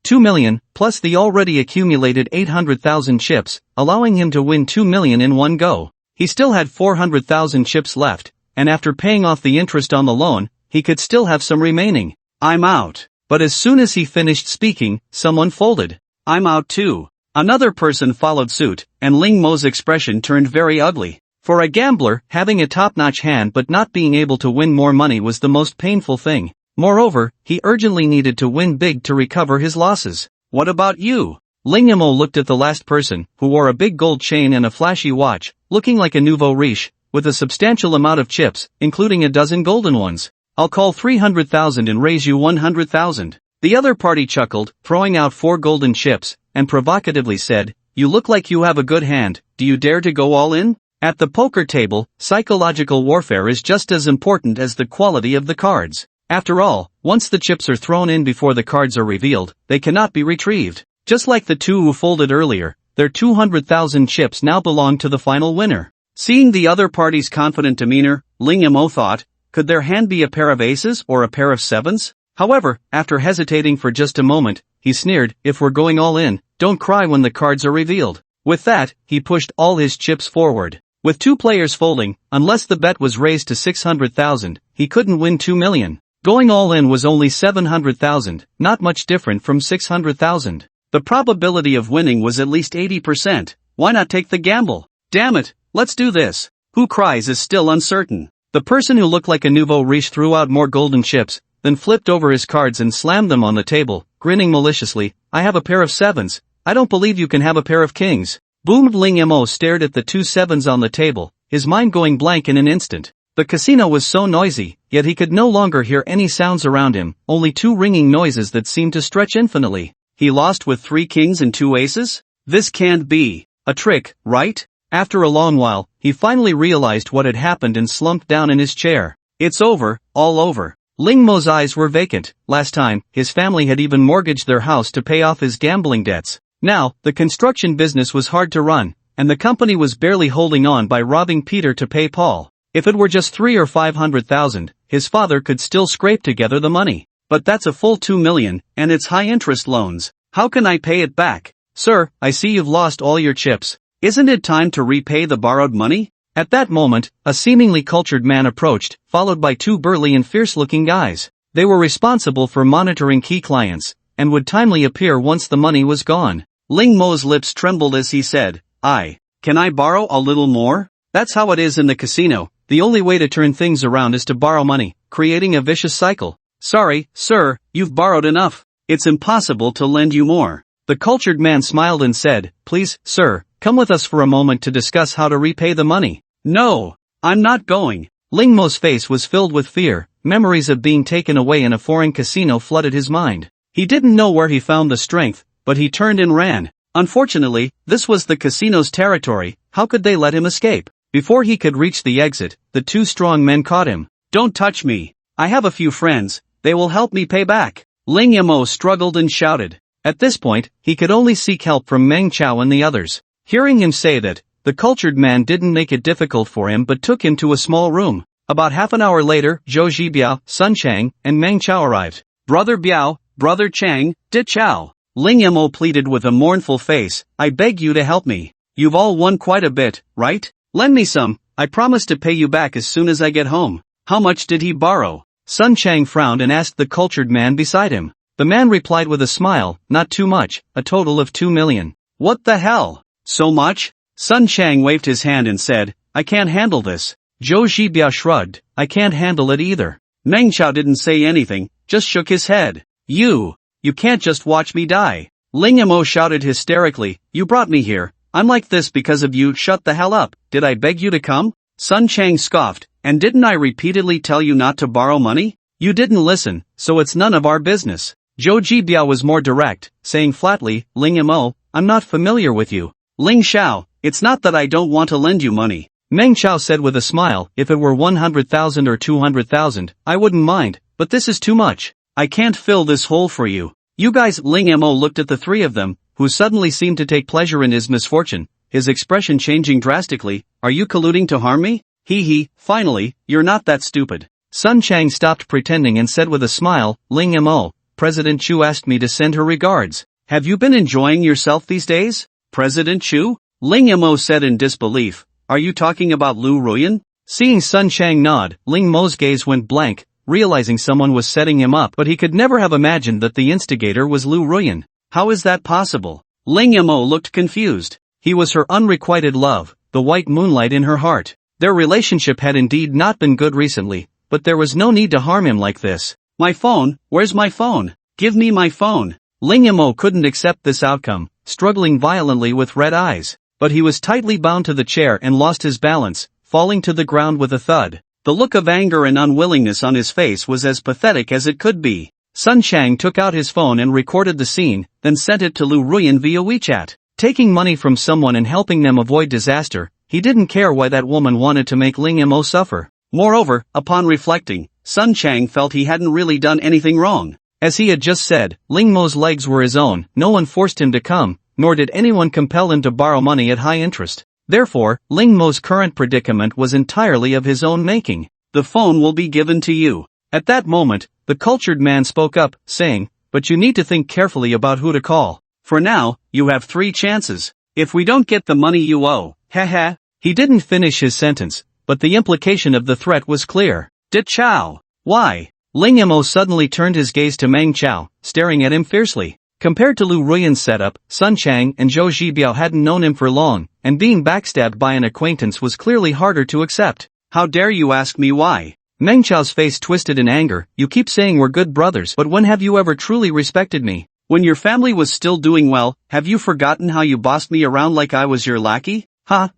2 million, plus the already accumulated 800,000 chips, allowing him to win 2 million in one go. He still had 400,000 chips left, and after paying off the interest on the loan, he could still have some remaining. I'm out. But as soon as he finished speaking, someone folded. I'm out too. Another person followed suit, and Ling Mo's expression turned very ugly. For a gambler, having a top-notch hand but not being able to win more money was the most painful thing. Moreover, he urgently needed to win big to recover his losses. What about you? Ling Mo looked at the last person, who wore a big gold chain and a flashy watch, looking like a nouveau riche, with a substantial amount of chips, including a dozen golden ones. I'll call 300,000 and raise you 100,000. The other party chuckled, throwing out 4 golden chips, and provocatively said, "You look like you have a good hand, do you dare to go all in?" At the poker table, psychological warfare is just as important as the quality of the cards. After all, once the chips are thrown in before the cards are revealed, they cannot be retrieved. Just like the two who folded earlier, their 200,000 chips now belong to the final winner. Seeing the other party's confident demeanor, Ling Mo thought, could their hand be a pair of aces or a pair of sevens? However, after hesitating for just a moment, he sneered, "If we're going all in, don't cry when the cards are revealed." With that, he pushed all his chips forward. With 2 players folding, unless the bet was raised to 600,000, he couldn't win 2 million. Going all in was only 700,000, not much different from 600,000. The probability of winning was at least 80%. Why not take the gamble? Damn it, let's do this. Who cries is still uncertain. The person who looked like a nouveau riche threw out more golden chips, then flipped over his cards and slammed them on the table, grinning maliciously. "I have a pair of sevens. I don't believe you can have a pair of kings." Boomed. Ling Mo stared at the 2 sevens on the table, his mind going blank in an instant. The casino was so noisy, yet he could no longer hear any sounds around him, only 2 ringing noises that seemed to stretch infinitely. He lost with 3 kings and 2 aces? This can't be a trick, right? After a long while, he finally realized what had happened and slumped down in his chair. It's over, all over. Ling Mo's eyes were vacant. Last time, his family had even mortgaged their house to pay off his gambling debts. Now, the construction business was hard to run, and the company was barely holding on by robbing Peter to pay Paul. If it were just 3 or 500,000, his father could still scrape together the money. But that's a full 2 million, and it's high-interest loans. How can I pay it back? Sir, I see you've lost all your chips. Isn't it time to repay the borrowed money? At that moment, a seemingly cultured man approached, followed by 2 burly and fierce-looking guys. They were responsible for monitoring key clients, and would timely appear once the money was gone. Ling Mo's lips trembled as he said, Can I borrow a little more? That's how it is in the casino. The only way to turn things around is to borrow money, creating a vicious cycle. Sorry, sir, you've borrowed enough. It's impossible to lend you more. The cultured man smiled and said, Please, sir, come with us for a moment to discuss how to repay the money. No, I'm not going. Ling Mo's face was filled with fear. Memories of being taken away in a foreign casino flooded his mind. He didn't know where he found the strength, but he turned and ran. Unfortunately, this was the casino's territory. How could they let him escape? Before he could reach the exit, the 2 strong men caught him. Don't touch me. I have a few friends. They will help me pay back. Ling Mo struggled and shouted. At this point, he could only seek help from Meng Chao and the others. Hearing him say that, the cultured man didn't make it difficult for him but took him to a small room. About half an hour later, Zhou Zhibiao, Sun Chang, and Meng Chao arrived. Brother Biao, Brother Chang, Di Chao. Ling Mo pleaded with a mournful face, I beg you to help me. You've all won quite a bit, right? Lend me some. I promise to pay you back as soon as I get home. How much did he borrow? Sun Chang frowned and asked the cultured man beside him. The man replied with a smile, not too much, a total of 2 million. What the hell? So much? Sun Chang waved his hand and said, I can't handle this. Zhou Zhibiao shrugged, I can't handle it either. Meng Chao didn't say anything, just shook his head. You can't just watch me die. Ling Mo shouted hysterically, you brought me here. I'm like this because of you. Shut the hell up. Did I beg you to come? Sun Chang scoffed, and didn't I repeatedly tell you not to borrow money? You didn't listen, so it's none of our business. Zhou Zhibiao was more direct, saying flatly, Ling Mo, I'm not familiar with you. Ling Xiao, it's not that I don't want to lend you money. Meng Chao said with a smile, if it were 100,000 or 200,000, I wouldn't mind, but this is too much. I can't fill this hole for you. You guys. Ling Mo looked at the 3 of them, who suddenly seemed to take pleasure in his misfortune, his expression changing drastically. Are you colluding to harm me? Finally, you're not that stupid. Sun Chang stopped pretending and said with a smile, Ling Mo, President Chu asked me to send her regards. Have you been enjoying yourself these days? President Chu? Ling Mo said in disbelief. Are you talking about Lu Ruan? Seeing Sun Chang nod, Ling Mo's gaze went blank, realizing someone was setting him up, but he could never have imagined that the instigator was Lu Ruan. How is that possible? Ling Mo looked confused. He was her unrequited love, the white moonlight in her heart. Their relationship had indeed not been good recently, but there was no need to harm him like this. My phone, where's my phone? Give me my phone. Ling Mo couldn't accept this outcome, struggling violently with red eyes. But he was tightly bound to the chair and lost his balance, falling to the ground with a thud. The look of anger and unwillingness on his face was as pathetic as it could be. Sun Chang took out his phone and recorded the scene, then sent it to Lu Ruyan via WeChat. Taking money from someone and helping them avoid disaster, he didn't care why that woman wanted to make Ling Mo suffer. Moreover, upon reflecting, Sun Chang felt he hadn't really done anything wrong. As he had just said, Ling Mo's legs were his own, no one forced him to come, nor did anyone compel him to borrow money at high interest. Therefore, Ling Mo's current predicament was entirely of his own making. The phone will be given to you. At that moment, the cultured man spoke up, saying, but you need to think carefully about who to call. For now, you have 3 chances. If we don't get the money you owe, haha. He didn't finish his sentence, but the implication of the threat was clear. De Chao. Why? Ling Mo suddenly turned his gaze to Meng Chao, staring at him fiercely. Compared to Lu Ruyan's setup, Sun Chang and Zhou Zhibiao hadn't known him for long, and being backstabbed by an acquaintance was clearly harder to accept. How dare you ask me why? Meng Chao's face twisted in anger. You keep saying we're good brothers, but when have you ever truly respected me? When your family was still doing well, have you forgotten how you bossed me around like I was your lackey?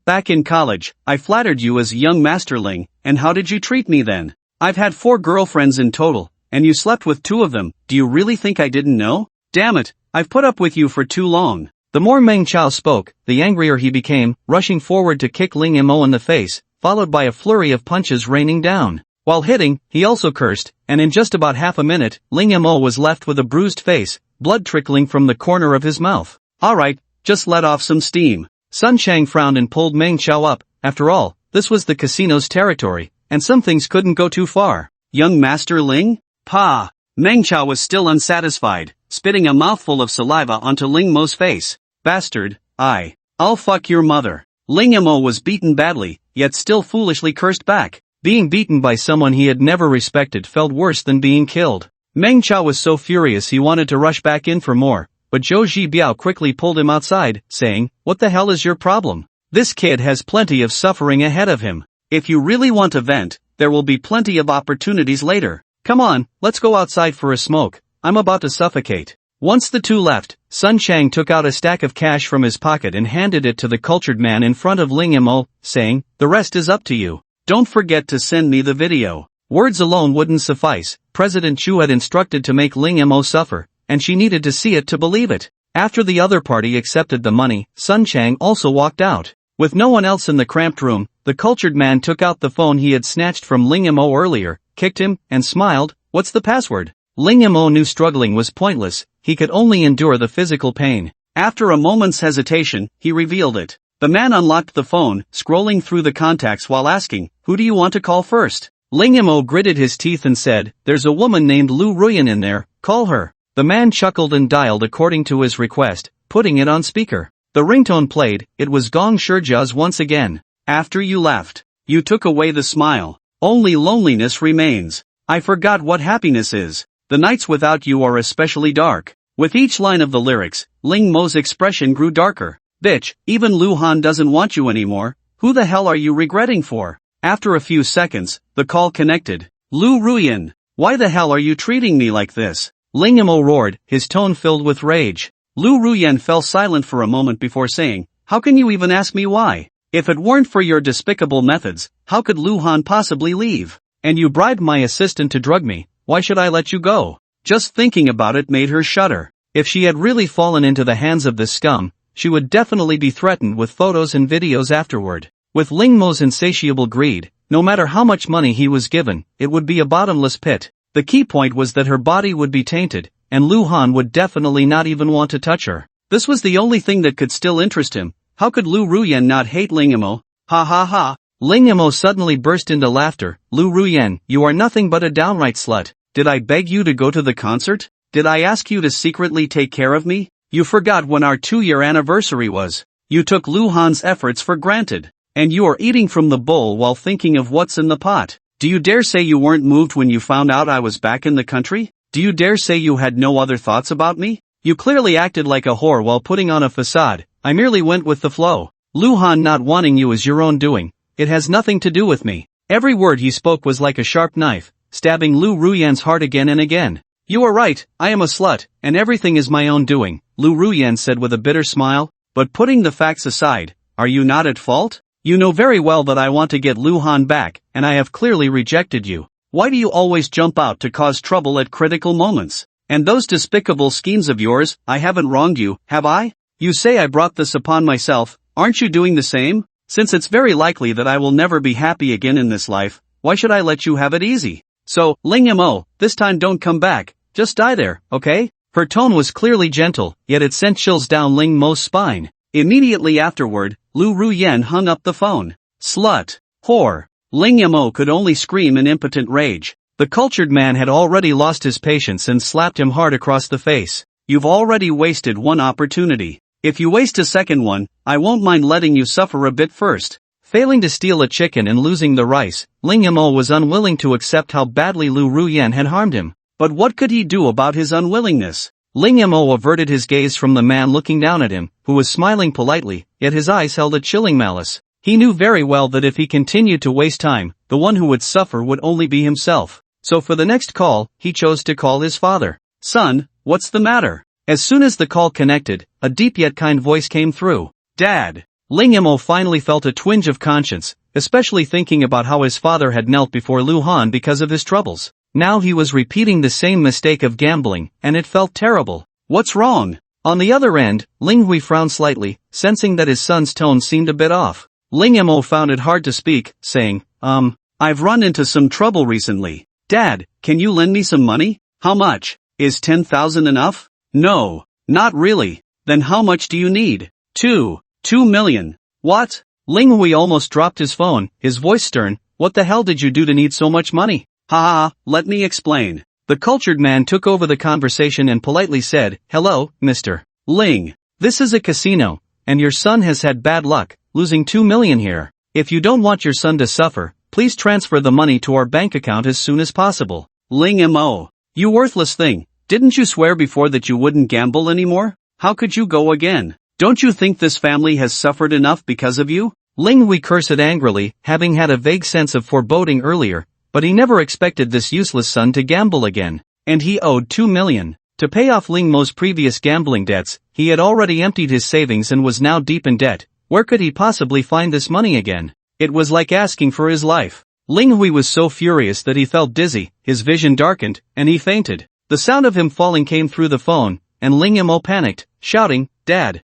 Back in college, I flattered you as a young masterling, and how did you treat me then? I've had 4 girlfriends in total, and you slept with 2 of them. Do you really think I didn't know? Damn it, I've put up with you for too long. The more Meng Chao spoke, the angrier he became, rushing forward to kick Ling Mo in the face, followed by a flurry of punches raining down. While hitting, he also cursed, and in just about half a minute, Ling Mo was left with a bruised face, blood trickling from the corner of his mouth. Alright, just let off some steam. Sun Chang frowned and pulled Meng Chao up. After all, this was the casino's territory, and some things couldn't go too far. Young Master Ling? Pa! Meng Chao was still unsatisfied, spitting a mouthful of saliva onto Ling Mo's face. Bastard, I'll fuck your mother. Ling Mo was beaten badly, yet still foolishly cursed back. Being beaten by someone he had never respected felt worse than being killed. Meng Chao was so furious he wanted to rush back in for more, but Zhou Zhibiao quickly pulled him outside, saying, what the hell is your problem? This kid has plenty of suffering ahead of him. If you really want to vent, there will be plenty of opportunities later. Come on, let's go outside for a smoke. I'm about to suffocate. Once the two left, Sun Chang took out a stack of cash from his pocket and handed it to the cultured man in front of Ling Mo, saying, the rest is up to you. Don't forget to send me the video. Words alone wouldn't suffice. President Chu had instructed to make Ling Mo suffer, and she needed to see it to believe it. After the other party accepted the money, Sun Chang also walked out. With no one else in the cramped room, the cultured man took out the phone he had snatched from Ling Mo earlier, kicked him, and smiled. What's the password? Ling Mo knew struggling was pointless, he could only endure the physical pain. After a moment's hesitation, he revealed it. The man unlocked the phone, scrolling through the contacts while asking, who do you want to call first? Ling Mo gritted his teeth and said, there's a woman named Lu Ruyan in there, call her. The man chuckled and dialed according to his request, putting it on speaker. The ringtone played. It was Gong Shirjia's once again. After you left, you took away the smile. Only loneliness remains. I forgot what happiness is. The nights without you are especially dark. With each line of the lyrics, Ling Mo's expression grew darker. Bitch, even Lu Han doesn't want you anymore. Who the hell are you regretting for? After a few seconds, the call connected. Lu Ruyan, why the hell are you treating me like this? Ling Mo roared, his tone filled with rage. Lu Ruyan fell silent for a moment before saying, how can you even ask me why? If it weren't for your despicable methods, how could Lu Han possibly leave? And you bribed my assistant to drug me, why should I let you go? Just thinking about it made her shudder. If she had really fallen into the hands of this scum, she would definitely be threatened with photos and videos afterward. With Ling Mo's insatiable greed, no matter how much money he was given, it would be a bottomless pit. The key point was that her body would be tainted, and Lu Han would definitely not even want to touch her. This was the only thing that could still interest him. How could Lu Ruyan not hate Ling Mo? Ha ha ha. Ling Mo suddenly burst into laughter. Lu Ruyan, you are nothing but a downright slut. Did I beg you to go to the concert? Did I ask you to secretly take care of me? You forgot when our 2-year anniversary was. You took Lu Han's efforts for granted. And you are eating from the bowl while thinking of what's in the pot. Do you dare say you weren't moved when you found out I was back in the country? Do you dare say you had no other thoughts about me? You clearly acted like a whore while putting on a facade. I merely went with the flow. Lu Han not wanting you is your own doing. It has nothing to do with me. Every word he spoke was like a sharp knife, stabbing Lu Ruyan's heart again and again. You are right, I am a slut, and everything is my own doing, Lu Ruyan said with a bitter smile. But putting the facts aside, are you not at fault? You know very well that I want to get Luhan back, and I have clearly rejected you. Why do you always jump out to cause trouble at critical moments? And those despicable schemes of yours, I haven't wronged you, have I? You say I brought this upon myself, aren't you doing the same? Since it's very likely that I will never be happy again in this life, why should I let you have it easy? So, Ling Mo, this time don't come back, just die there, okay? Her tone was clearly gentle, yet it sent chills down Ling Mo's spine. Immediately afterward, Lu Ruyen hung up the phone. Slut. Whore. Ling Mo could only scream in impotent rage. The cultured man had already lost his patience and slapped him hard across the face. You've already wasted one opportunity. If you waste a second one, I won't mind letting you suffer a bit first. Failing to steal a chicken and losing the rice, Ling Mo was unwilling to accept how badly Lu Ruyen had harmed him. But what could he do about his unwillingness? Ling Mo averted his gaze from the man looking down at him, who was smiling politely, yet his eyes held a chilling malice. He knew very well that if he continued to waste time, the one who would suffer would only be himself. So for the next call, he chose to call his father. Son, what's the matter? As soon as the call connected, a deep yet kind voice came through. Dad. Ling Mo finally felt a twinge of conscience, especially thinking about how his father had knelt before Luhan because of his troubles. Now he was repeating the same mistake of gambling, and it felt terrible. What's wrong? On the other end, Ling Hui frowned slightly, sensing that his son's tone seemed a bit off. Ling Mo found it hard to speak, saying, I've run into some trouble recently. Dad, can you lend me some money? How much? Is 10,000 enough? No, not really. Then how much do you need? 2 million. What? Ling Hui almost dropped his phone, his voice stern. What the hell did you do to need so much money? Let me explain. The cultured man took over the conversation and politely said, Hello, Mr. Ling. This is a casino, and your son has had bad luck, losing 2 million here. If you don't want your son to suffer, please transfer the money to our bank account as soon as possible. Ling Mo. You worthless thing. Didn't you swear before that you wouldn't gamble anymore? How could you go again? Don't you think this family has suffered enough because of you? Ling Hui cursed angrily, having had a vague sense of foreboding earlier, but he never expected this useless son to gamble again. And he owed 2 million. To pay off Ling Mo's previous gambling debts, he had already emptied his savings and was now deep in debt. Where could he possibly find this money again? It was like asking for his life. Ling Hui was so furious that he felt dizzy, his vision darkened, and he fainted. The sound of him falling came through the phone, and Ling Mo panicked, shouting, Dad,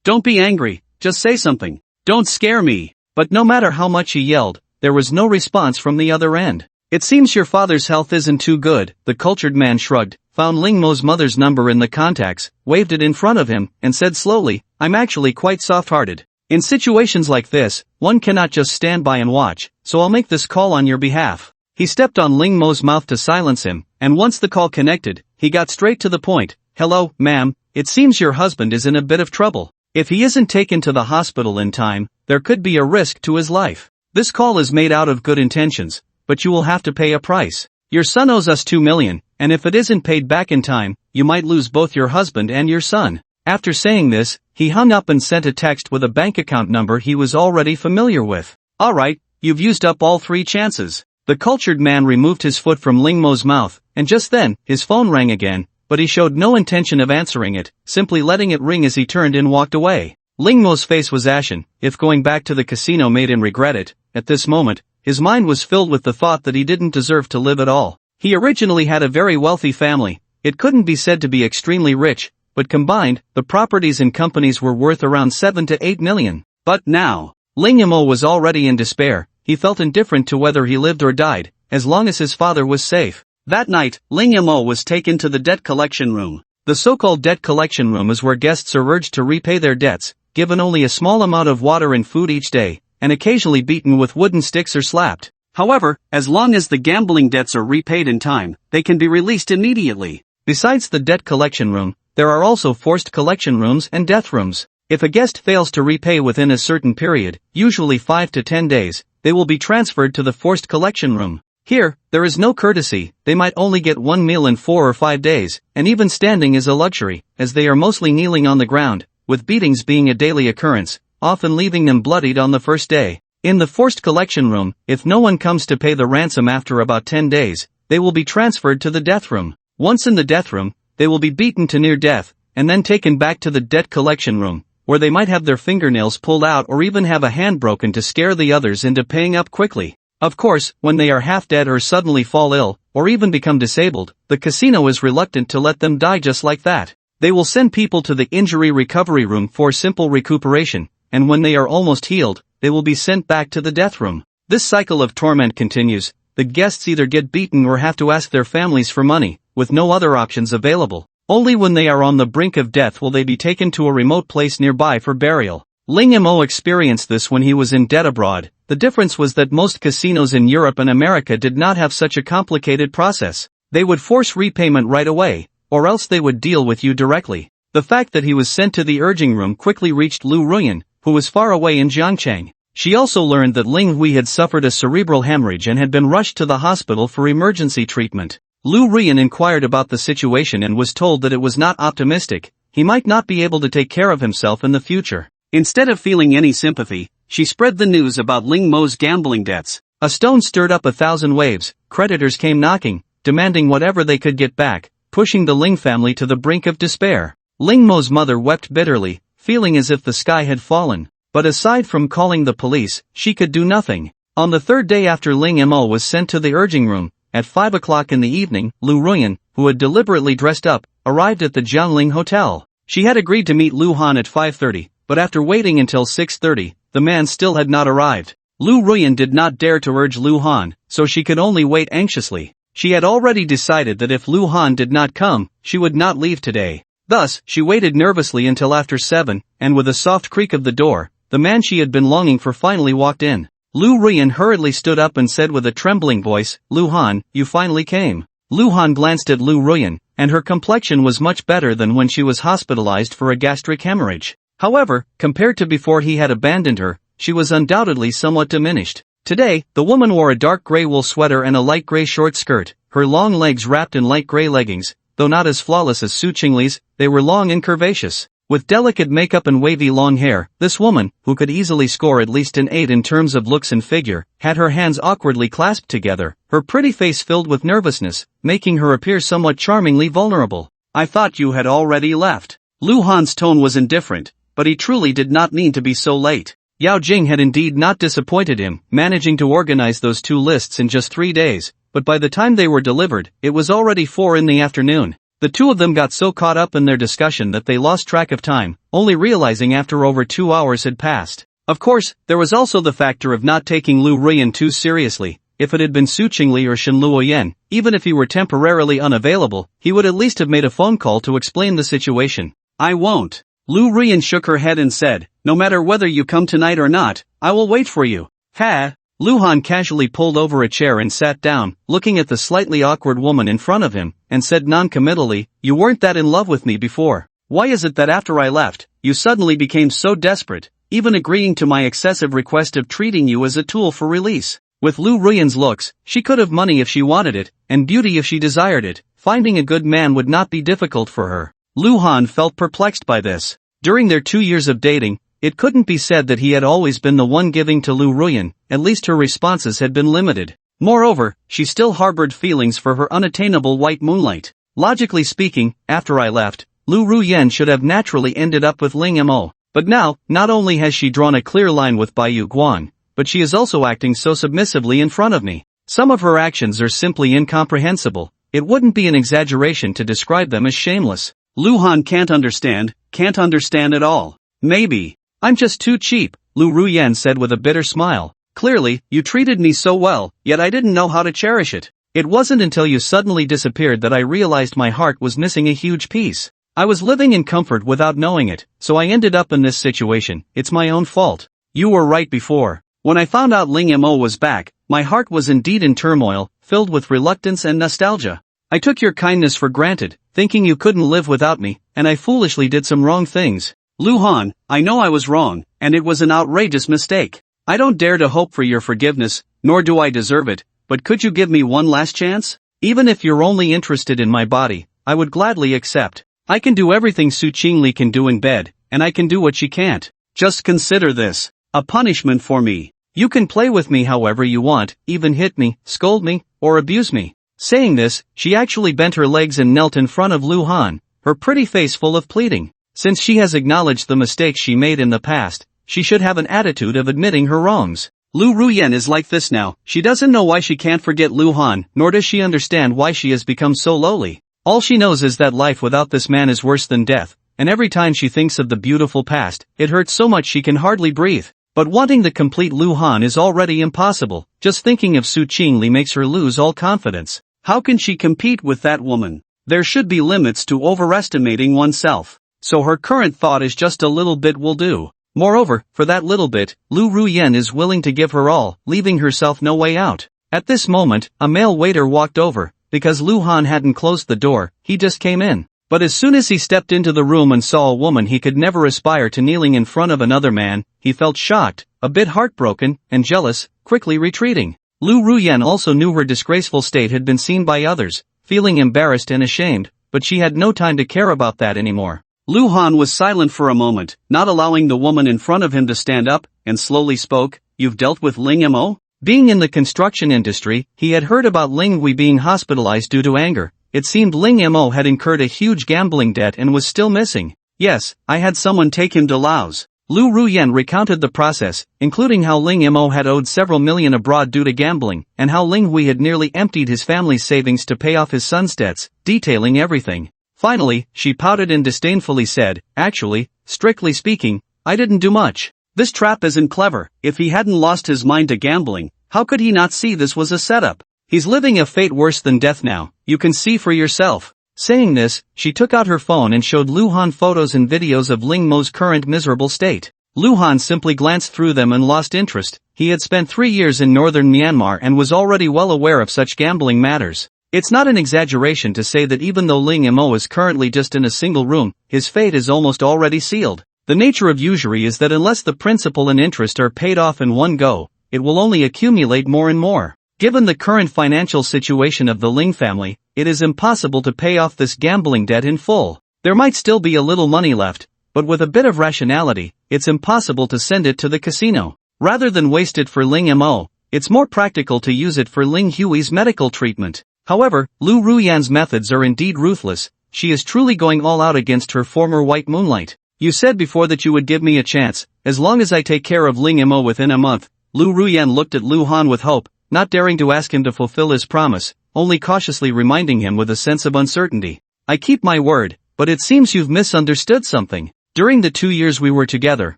don't be angry, just say something. Don't scare me. But no matter how much he yelled, there was no response from the other end. It seems your father's health isn't too good, the cultured man shrugged, found Ling Mo's mother's number in the contacts, waved it in front of him, and said slowly, I'm actually quite soft-hearted. In situations like this, one cannot just stand by and watch, so I'll make this call on your behalf. He stepped on Ling Mo's mouth to silence him, and once the call connected, he got straight to the point. Hello, ma'am, it seems your husband is in a bit of trouble. If he isn't taken to the hospital in time, there could be a risk to his life. This call is made out of good intentions, but you will have to pay a price. Your son owes us 2 million, and if it isn't paid back in time, you might lose both your husband and your son. After saying this, he hung up and sent a text with a bank account number he was already familiar with. Alright, you've used up all 3 chances. The cultured man removed his foot from Ling Mo's mouth, and just then, his phone rang again, but he showed no intention of answering it, simply letting it ring as he turned and walked away. Ling Mo's face was ashen, if going back to the casino made him regret it. At this moment, his mind was filled with the thought that he didn't deserve to live at all. He originally had a very wealthy family. It couldn't be said to be extremely rich, but combined, the properties and companies were worth around 7 to 8 million. But now, Ling Mo was already in despair. He felt indifferent to whether he lived or died, as long as his father was safe. That night, Ling Mo was taken to the debt collection room. The so-called debt collection room is where guests are urged to repay their debts, given only a small amount of water and food each day, and occasionally beaten with wooden sticks or slapped. However, as long as the gambling debts are repaid in time, they can be released immediately. Besides the debt collection room, there are also forced collection rooms and death rooms. If a guest fails to repay within a certain period, usually 5 to 10 days, they will be transferred to the forced collection room. Here, there is no courtesy, they might only get 1 meal in 4 or 5 days, and even standing is a luxury, as they are mostly kneeling on the ground, with beatings being a daily occurrence, often leaving them bloodied on the first day. In the forced collection room, if no one comes to pay the ransom after about 10 days, they will be transferred to the death room. Once in the death room, they will be beaten to near death, and then taken back to the debt collection room, where they might have their fingernails pulled out or even have a hand broken to scare the others into paying up quickly. Of course, when they are half dead or suddenly fall ill, or even become disabled, the casino is reluctant to let them die just like that. They will send people to the injury recovery room for simple recuperation, and when they are almost healed, they will be sent back to the death room. This cycle of torment continues. The guests either get beaten or have to ask their families for money, with no other options available. Only when they are on the brink of death will they be taken to a remote place nearby for burial. Ling Mo experienced this when he was in debt abroad. The difference was that most casinos in Europe and America did not have such a complicated process. They would force repayment right away, or else they would deal with you directly. The fact that he was sent to the urging room quickly reached Lu Ruan, who was far away in Jiangchang. She also learned that Ling Hui had suffered a cerebral hemorrhage and had been rushed to the hospital for emergency treatment. Lu Ruan inquired about the situation and was told that it was not optimistic. He might not be able to take care of himself in the future. Instead of feeling any sympathy, she spread the news about Ling Mo's gambling debts. A stone stirred up 1,000 waves. Creditors came knocking, demanding whatever they could get back, pushing the Ling family to the brink of despair. Ling Mo's mother wept bitterly, feeling as if the sky had fallen. But aside from calling the police, she could do nothing. On the third day after Ling Mo was sent to the urging room, at 5 o'clock in the evening, Lu Ruan, who had deliberately dressed up, arrived at the Jiangling Hotel. She had agreed to meet Lu Han at 5:30, but after waiting until 6:30, the man still had not arrived. Lu Ruan did not dare to urge Lu Han, so she could only wait anxiously. She had already decided that if Lu Han did not come, she would not leave today. Thus, she waited nervously until after 7, and with a soft creak of the door, the man she had been longing for finally walked in. Lu Ruan hurriedly stood up and said with a trembling voice, "Lu Han, you finally came." Lu Han glanced at Lu Ruan, and her complexion was much better than when she was hospitalized for a gastric hemorrhage. However, compared to before he had abandoned her, she was undoubtedly somewhat diminished. Today, the woman wore a dark gray wool sweater and a light gray short skirt, her long legs wrapped in light gray leggings. Though not as flawless as Su Chingle's, they were long and curvaceous. With delicate makeup and wavy long hair, this woman, who could easily score at least an 8 in terms of looks and figure, had her hands awkwardly clasped together, her pretty face filled with nervousness, making her appear somewhat charmingly vulnerable. "I thought you had already left." Lu Han's tone was indifferent, but he truly did not mean to be so late. Yao Jing had indeed not disappointed him, managing to organize those 2 lists in just 3 days, but by the time they were delivered, it was already 4 in the afternoon. The two of them got so caught up in their discussion that they lost track of time, only realizing after over 2 hours had passed. Of course, there was also the factor of not taking Lu Ruan too seriously. If it had been Su Chingle or Shen Luoyen, even if he were temporarily unavailable, he would at least have made a phone call to explain the situation. "I won't." Lu Ruan shook her head and said, "No matter whether you come tonight or not, I will wait for you." "Ha!" Lu Han casually pulled over a chair and sat down, looking at the slightly awkward woman in front of him, and said non-committally, "You weren't that in love with me before. Why is it that after I left, you suddenly became so desperate, even agreeing to my excessive request of treating you as a tool for release?" With Lu Ruan's looks, she could have money if she wanted it, and beauty if she desired it. Finding a good man would not be difficult for her. Lu Han felt perplexed by this. During their 2 years of dating, it couldn't be said that he had always been the one giving to Lu Ruan, at least her responses had been limited. Moreover, she still harbored feelings for her unattainable white moonlight. Logically speaking, after I left, Lu Ruan should have naturally ended up with Ling Mo. But now, not only has she drawn a clear line with Baiyu Guan, but she is also acting so submissively in front of me. Some of her actions are simply incomprehensible. It wouldn't be an exaggeration to describe them as shameless. Lu Han can't understand at all. "Maybe I'm just too cheap," Lu Ruan said with a bitter smile. "Clearly, you treated me so well, yet I didn't know how to cherish it. It wasn't until you suddenly disappeared that I realized my heart was missing a huge piece. I was living in comfort without knowing it, so I ended up in this situation. It's my own fault. You were right before. When I found out Ling Mo was back, my heart was indeed in turmoil, filled with reluctance and nostalgia. I took your kindness for granted, thinking you couldn't live without me, and I foolishly did some wrong things. Lu Han, I know I was wrong, and it was an outrageous mistake. I don't dare to hope for your forgiveness, nor do I deserve it, but could you give me one last chance? Even if you're only interested in my body, I would gladly accept. I can do everything Su Chingle can do in bed, and I can do what she can't. Just consider this a punishment for me. You can play with me however you want, even hit me, scold me, or abuse me." Saying this, she actually bent her legs and knelt in front of Lu Han, her pretty face full of pleading. Since she has acknowledged the mistakes she made in the past, she should have an attitude of admitting her wrongs. Lu Ruyan is like this now. She doesn't know why she can't forget Lu Han, nor does she understand why she has become so lowly. All she knows is that life without this man is worse than death, and every time she thinks of the beautiful past, it hurts so much she can hardly breathe. But wanting the complete Lu Han is already impossible. Just thinking of Su Chingle makes her lose all confidence. How can she compete with that woman? There should be limits to overestimating oneself. So her current thought is just a little bit will do. Moreover, for that little bit, Lu Ruyan is willing to give her all, leaving herself no way out. At this moment, a male waiter walked over. Because Lu Han hadn't closed the door, he just came in. But as soon as he stepped into the room and saw a woman he could never aspire to kneeling in front of another man, he felt shocked, a bit heartbroken, and jealous, quickly retreating. Lu Ruyan also knew her disgraceful state had been seen by others, feeling embarrassed and ashamed, but she had no time to care about that anymore. Lu Han was silent for a moment, not allowing the woman in front of him to stand up, and slowly spoke, "You've dealt with Ling Mo?" Being in the construction industry, he had heard about Ling Wei being hospitalized due to anger. It seemed Ling Mo had incurred a huge gambling debt and was still missing. "Yes, I had someone take him to Laos." Lu Ruyan recounted the process, including how Ling Mo had owed several million abroad due to gambling, and how Ling Wei had nearly emptied his family's savings to pay off his son's debts, detailing everything. Finally, she pouted and disdainfully said, "Actually, strictly speaking, I didn't do much. This trap isn't clever. If he hadn't lost his mind to gambling, how could he not see this was a setup? He's living a fate worse than death now, you can see for yourself." Saying this, she took out her phone and showed Lu Han photos and videos of Ling Mo's current miserable state. Lu Han simply glanced through them and lost interest. He had spent 3 years in northern Myanmar and was already well aware of such gambling matters. It's not an exaggeration to say that even though Ling Mo is currently just in a single room, his fate is almost already sealed. The nature of usury is that unless the principal and interest are paid off in one go, it will only accumulate more and more. Given the current financial situation of the Ling family, it is impossible to pay off this gambling debt in full. There might still be a little money left, but with a bit of rationality, it's impossible to send it to the casino. Rather than waste it for Ling Mo, it's more practical to use it for Ling Hui's medical treatment. However, Lu Ruyan's methods are indeed ruthless. She is truly going all out against her former white moonlight. "You said before that you would give me a chance, as long as I take care of Ling Mo within a month." Lu Ruyan looked at Lu Han with hope, not daring to ask him to fulfill his promise, only cautiously reminding him with a sense of uncertainty. "I keep my word, but it seems you've misunderstood something. During the 2 years we were together,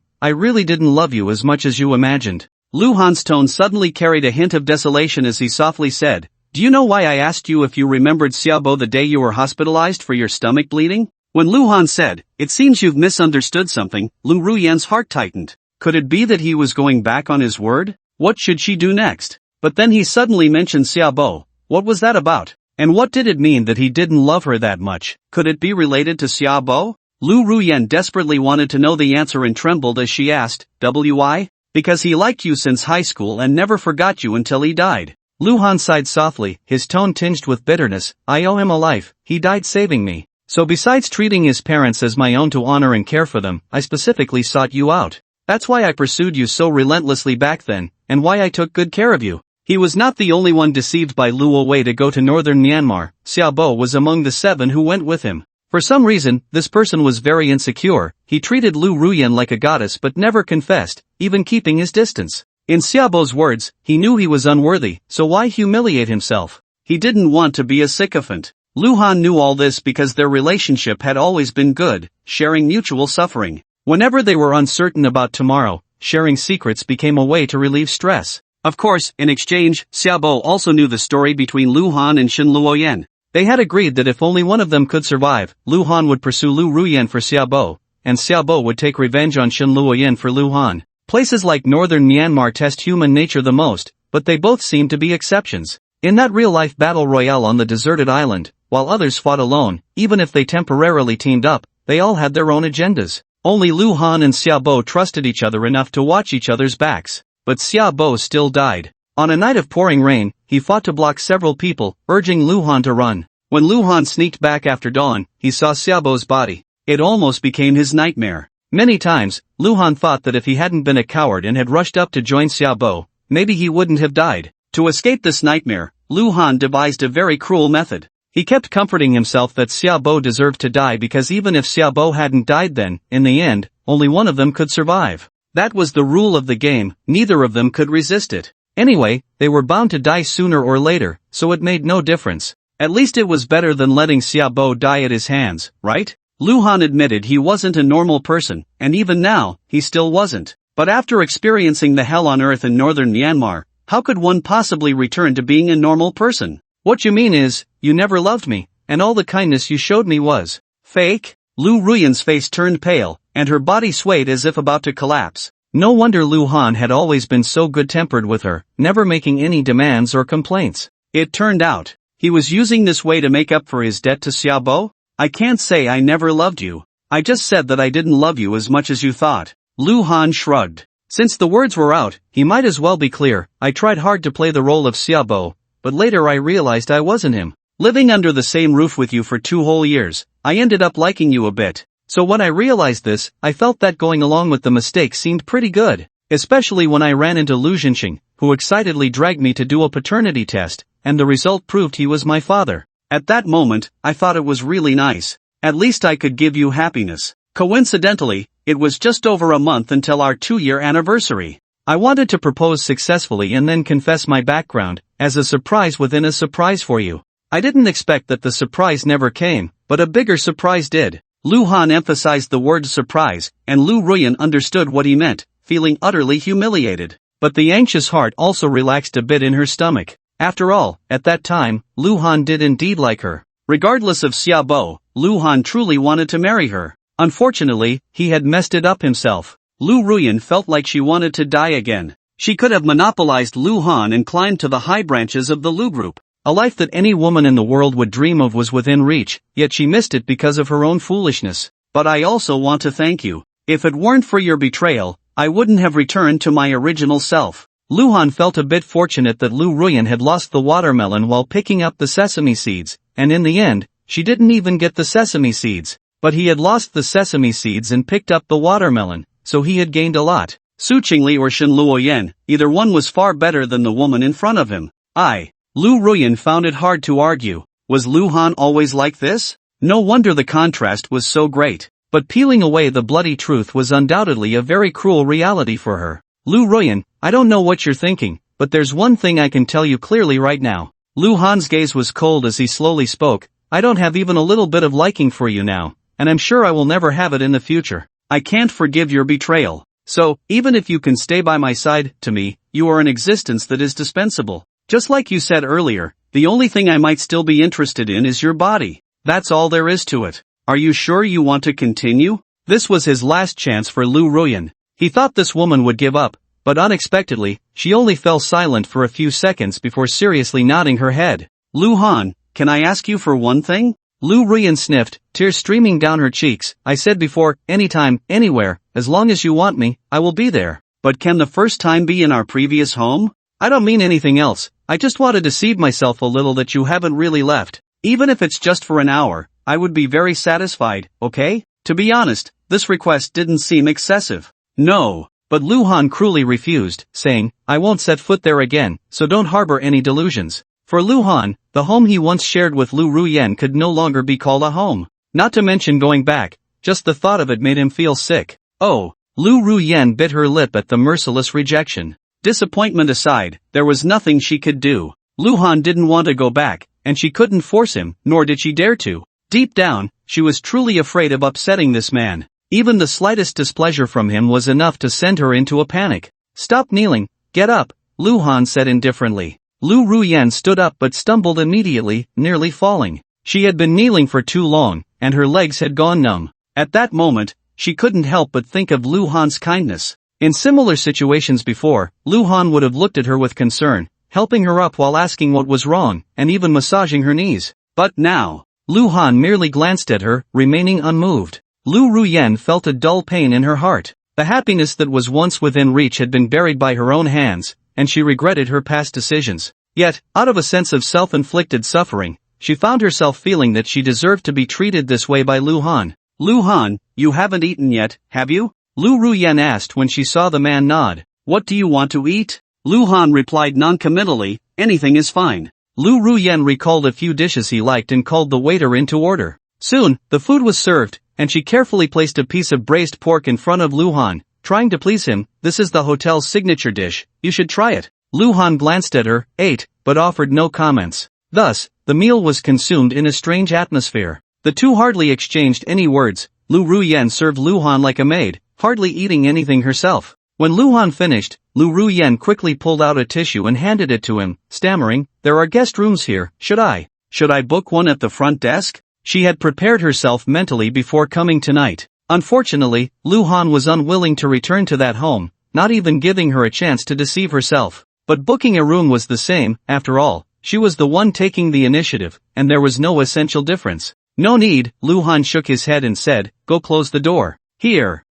I really didn't love you as much as you imagined." Lu Han's tone suddenly carried a hint of desolation as he softly said, "Do you know why I asked you if you remembered Xiaobo the day you were hospitalized for your stomach bleeding?" When Lu Han said, "It seems you've misunderstood something," Lu Ruyan's heart tightened. Could it be that he was going back on his word? What should she do next? But then he suddenly mentioned Xiaobo. What was that about? And what did it mean that he didn't love her that much? Could it be related to Xiaobo? Lu Ruyan desperately wanted to know the answer and trembled as she asked, "Why?" "Because he liked you since high school and never forgot you until he died." Lu Han sighed softly, his tone tinged with bitterness. "I owe him a life, he died saving me. So besides treating his parents as my own to honor and care for them, I specifically sought you out. That's why I pursued you so relentlessly back then, and why I took good care of you." He was not the only one deceived by Luo Wei to go to northern Myanmar. Xiaobo was among the 7 who went with him. For some reason, this person was very insecure. He treated Lu Ruyan like a goddess but never confessed, even keeping his distance. In Xiaobo's words, he knew he was unworthy, so why humiliate himself? He didn't want to be a sycophant. Lu Han knew all this because their relationship had always been good, sharing mutual suffering. Whenever they were uncertain about tomorrow, sharing secrets became a way to relieve stress. Of course, in exchange, Xiaobo also knew the story between Lu Han and Shen Luoyan. They had agreed that if only one of them could survive, Lu Han would pursue Lu Ruyan for Xiaobo, and Xiaobo would take revenge on Shen Luoyan for Lu Han. Places like northern Myanmar test human nature the most, but they both seem to be exceptions. In that real-life battle royale on the deserted island, while others fought alone, even if they temporarily teamed up, they all had their own agendas. Only Lu Han and Xiaobo trusted each other enough to watch each other's backs. But Xiaobo still died. On a night of pouring rain, he fought to block several people, urging Lu Han to run. When Lu Han sneaked back after dawn, he saw Xiaobo's body. It almost became his nightmare. Many times, Lu Han thought that if he hadn't been a coward and had rushed up to join Xiaobo, maybe he wouldn't have died. To escape this nightmare, Lu Han devised a very cruel method. He kept comforting himself that Xiaobo deserved to die because even if Xiaobo hadn't died then, in the end, only one of them could survive. That was the rule of the game, neither of them could resist it. Anyway, they were bound to die sooner or later, so it made no difference. At least it was better than letting Xiaobo die at his hands, right? Luhan admitted he wasn't a normal person, and even now, he still wasn't. But after experiencing the hell on earth in northern Myanmar, how could one possibly return to being a normal person? What you mean is, you never loved me, and all the kindness you showed me was fake? Lu Ruyan's face turned pale, and her body swayed as if about to collapse. No wonder Luhan had always been so good-tempered with her, never making any demands or complaints. It turned out, he was using this way to make up for his debt to Xiaobo? I can't say I never loved you. I just said that I didn't love you as much as you thought. Luhan shrugged. Since the words were out, he might as well be clear. I tried hard to play the role of Xiaobo, but later I realized I wasn't him. Living under the same roof with you for 2 whole years, I ended up liking you a bit. So when I realized this, I felt that going along with the mistake seemed pretty good. Especially when I ran into Lu Jinxing, who excitedly dragged me to do a paternity test, and the result proved he was my father. At that moment, I thought it was really nice. At least I could give you happiness. Coincidentally, it was just over a month until our 2-year anniversary. I wanted to propose successfully and then confess my background, as a surprise within a surprise for you. I didn't expect that the surprise never came, but a bigger surprise did. Luhan emphasized the word surprise, and Lu Ruyan understood what he meant, feeling utterly humiliated. But the anxious heart also relaxed a bit in her stomach. After all, at that time, Luhan did indeed like her. Regardless of Xiaobo, Luhan truly wanted to marry her. Unfortunately, he had messed it up himself. Lu Ruyan felt like she wanted to die again. She could have monopolized Luhan and climbed to the high branches of the Lu group. A life that any woman in the world would dream of was within reach, yet she missed it because of her own foolishness. But I also want to thank you. If it weren't for your betrayal, I wouldn't have returned to my original self. Luhan felt a bit fortunate that Lu Ruyan had lost the watermelon while picking up the sesame seeds, and in the end, she didn't even get the sesame seeds. But he had lost the sesame seeds and picked up the watermelon, so he had gained a lot. Su Chingle or Shen Luoyan, either one was far better than the woman in front of him. Lu Ruyan found it hard to argue. Was Luhan always like this? No wonder the contrast was so great. But peeling away the bloody truth was undoubtedly a very cruel reality for her. Lu Ruyan, I don't know what you're thinking, but there's one thing I can tell you clearly right now. Luhan's gaze was cold as he slowly spoke. I don't have even a little bit of liking for you now, and I'm sure I will never have it in the future. I can't forgive your betrayal. So, even if you can stay by my side, to me, you are an existence that is dispensable. Just like you said earlier, the only thing I might still be interested in is your body. That's all there is to it. Are you sure you want to continue? This was his last chance for Lu Ruyan. He thought this woman would give up, but unexpectedly, she only fell silent for a few seconds before seriously nodding her head. Luhan, can I ask you for one thing? Lu Ruyan sniffed, tears streaming down her cheeks. I said before, anytime, anywhere, as long as you want me, I will be there. But can the first time be in our previous home? I don't mean anything else. I just want to deceive myself a little that you haven't really left. Even if it's just for an hour, I would be very satisfied, okay? To be honest, this request didn't seem excessive. No. But Luhan cruelly refused, saying, I won't set foot there again, so don't harbor any delusions. For Luhan, the home he once shared with Lu Ruyan could no longer be called a home. Not to mention going back, just the thought of it made him feel sick. Oh, Lu Ruyan bit her lip at the merciless rejection. Disappointment aside, there was nothing she could do. Luhan didn't want to go back, and she couldn't force him, nor did she dare to. Deep down, she was truly afraid of upsetting this man. Even the slightest displeasure from him was enough to send her into a panic. Stop kneeling, get up, Luhan said indifferently. Lu Ruyan stood up but stumbled immediately, nearly falling. She had been kneeling for too long, and her legs had gone numb. At that moment, she couldn't help but think of Luhan's kindness. In similar situations before, Luhan would have looked at her with concern, helping her up while asking what was wrong, and even massaging her knees. But now, Luhan merely glanced at her, remaining unmoved. Lu Ruyan felt a dull pain in her heart. The happiness that was once within reach had been buried by her own hands, and she regretted her past decisions. Yet, out of a sense of self-inflicted suffering, she found herself feeling that she deserved to be treated this way by Luhan. Luhan, you haven't eaten yet, have you? Lu Ruyan asked when she saw the man nod. What do you want to eat? Luhan replied noncommittally, anything is fine. Lu Ruyan recalled a few dishes he liked and called the waiter in to order. Soon, the food was served, and she carefully placed a piece of braised pork in front of Luhan, trying to please him. This is the hotel's signature dish, you should try it. Luhan glanced at her, ate, but offered no comments. Thus, the meal was consumed in a strange atmosphere. The two hardly exchanged any words. Lu Ruyan served Luhan like a maid, hardly eating anything herself. When Luhan finished, Lu Ruyan quickly pulled out a tissue and handed it to him, stammering, "There are guest rooms here, should I book one at the front desk?" She had prepared herself mentally before coming tonight. Unfortunately, Luhan was unwilling to return to that home, not even giving her a chance to deceive herself. But booking a room was the same, after all, she was the one taking the initiative, and there was no essential difference. "No need," Luhan shook his head and said, "Go close the door." Here?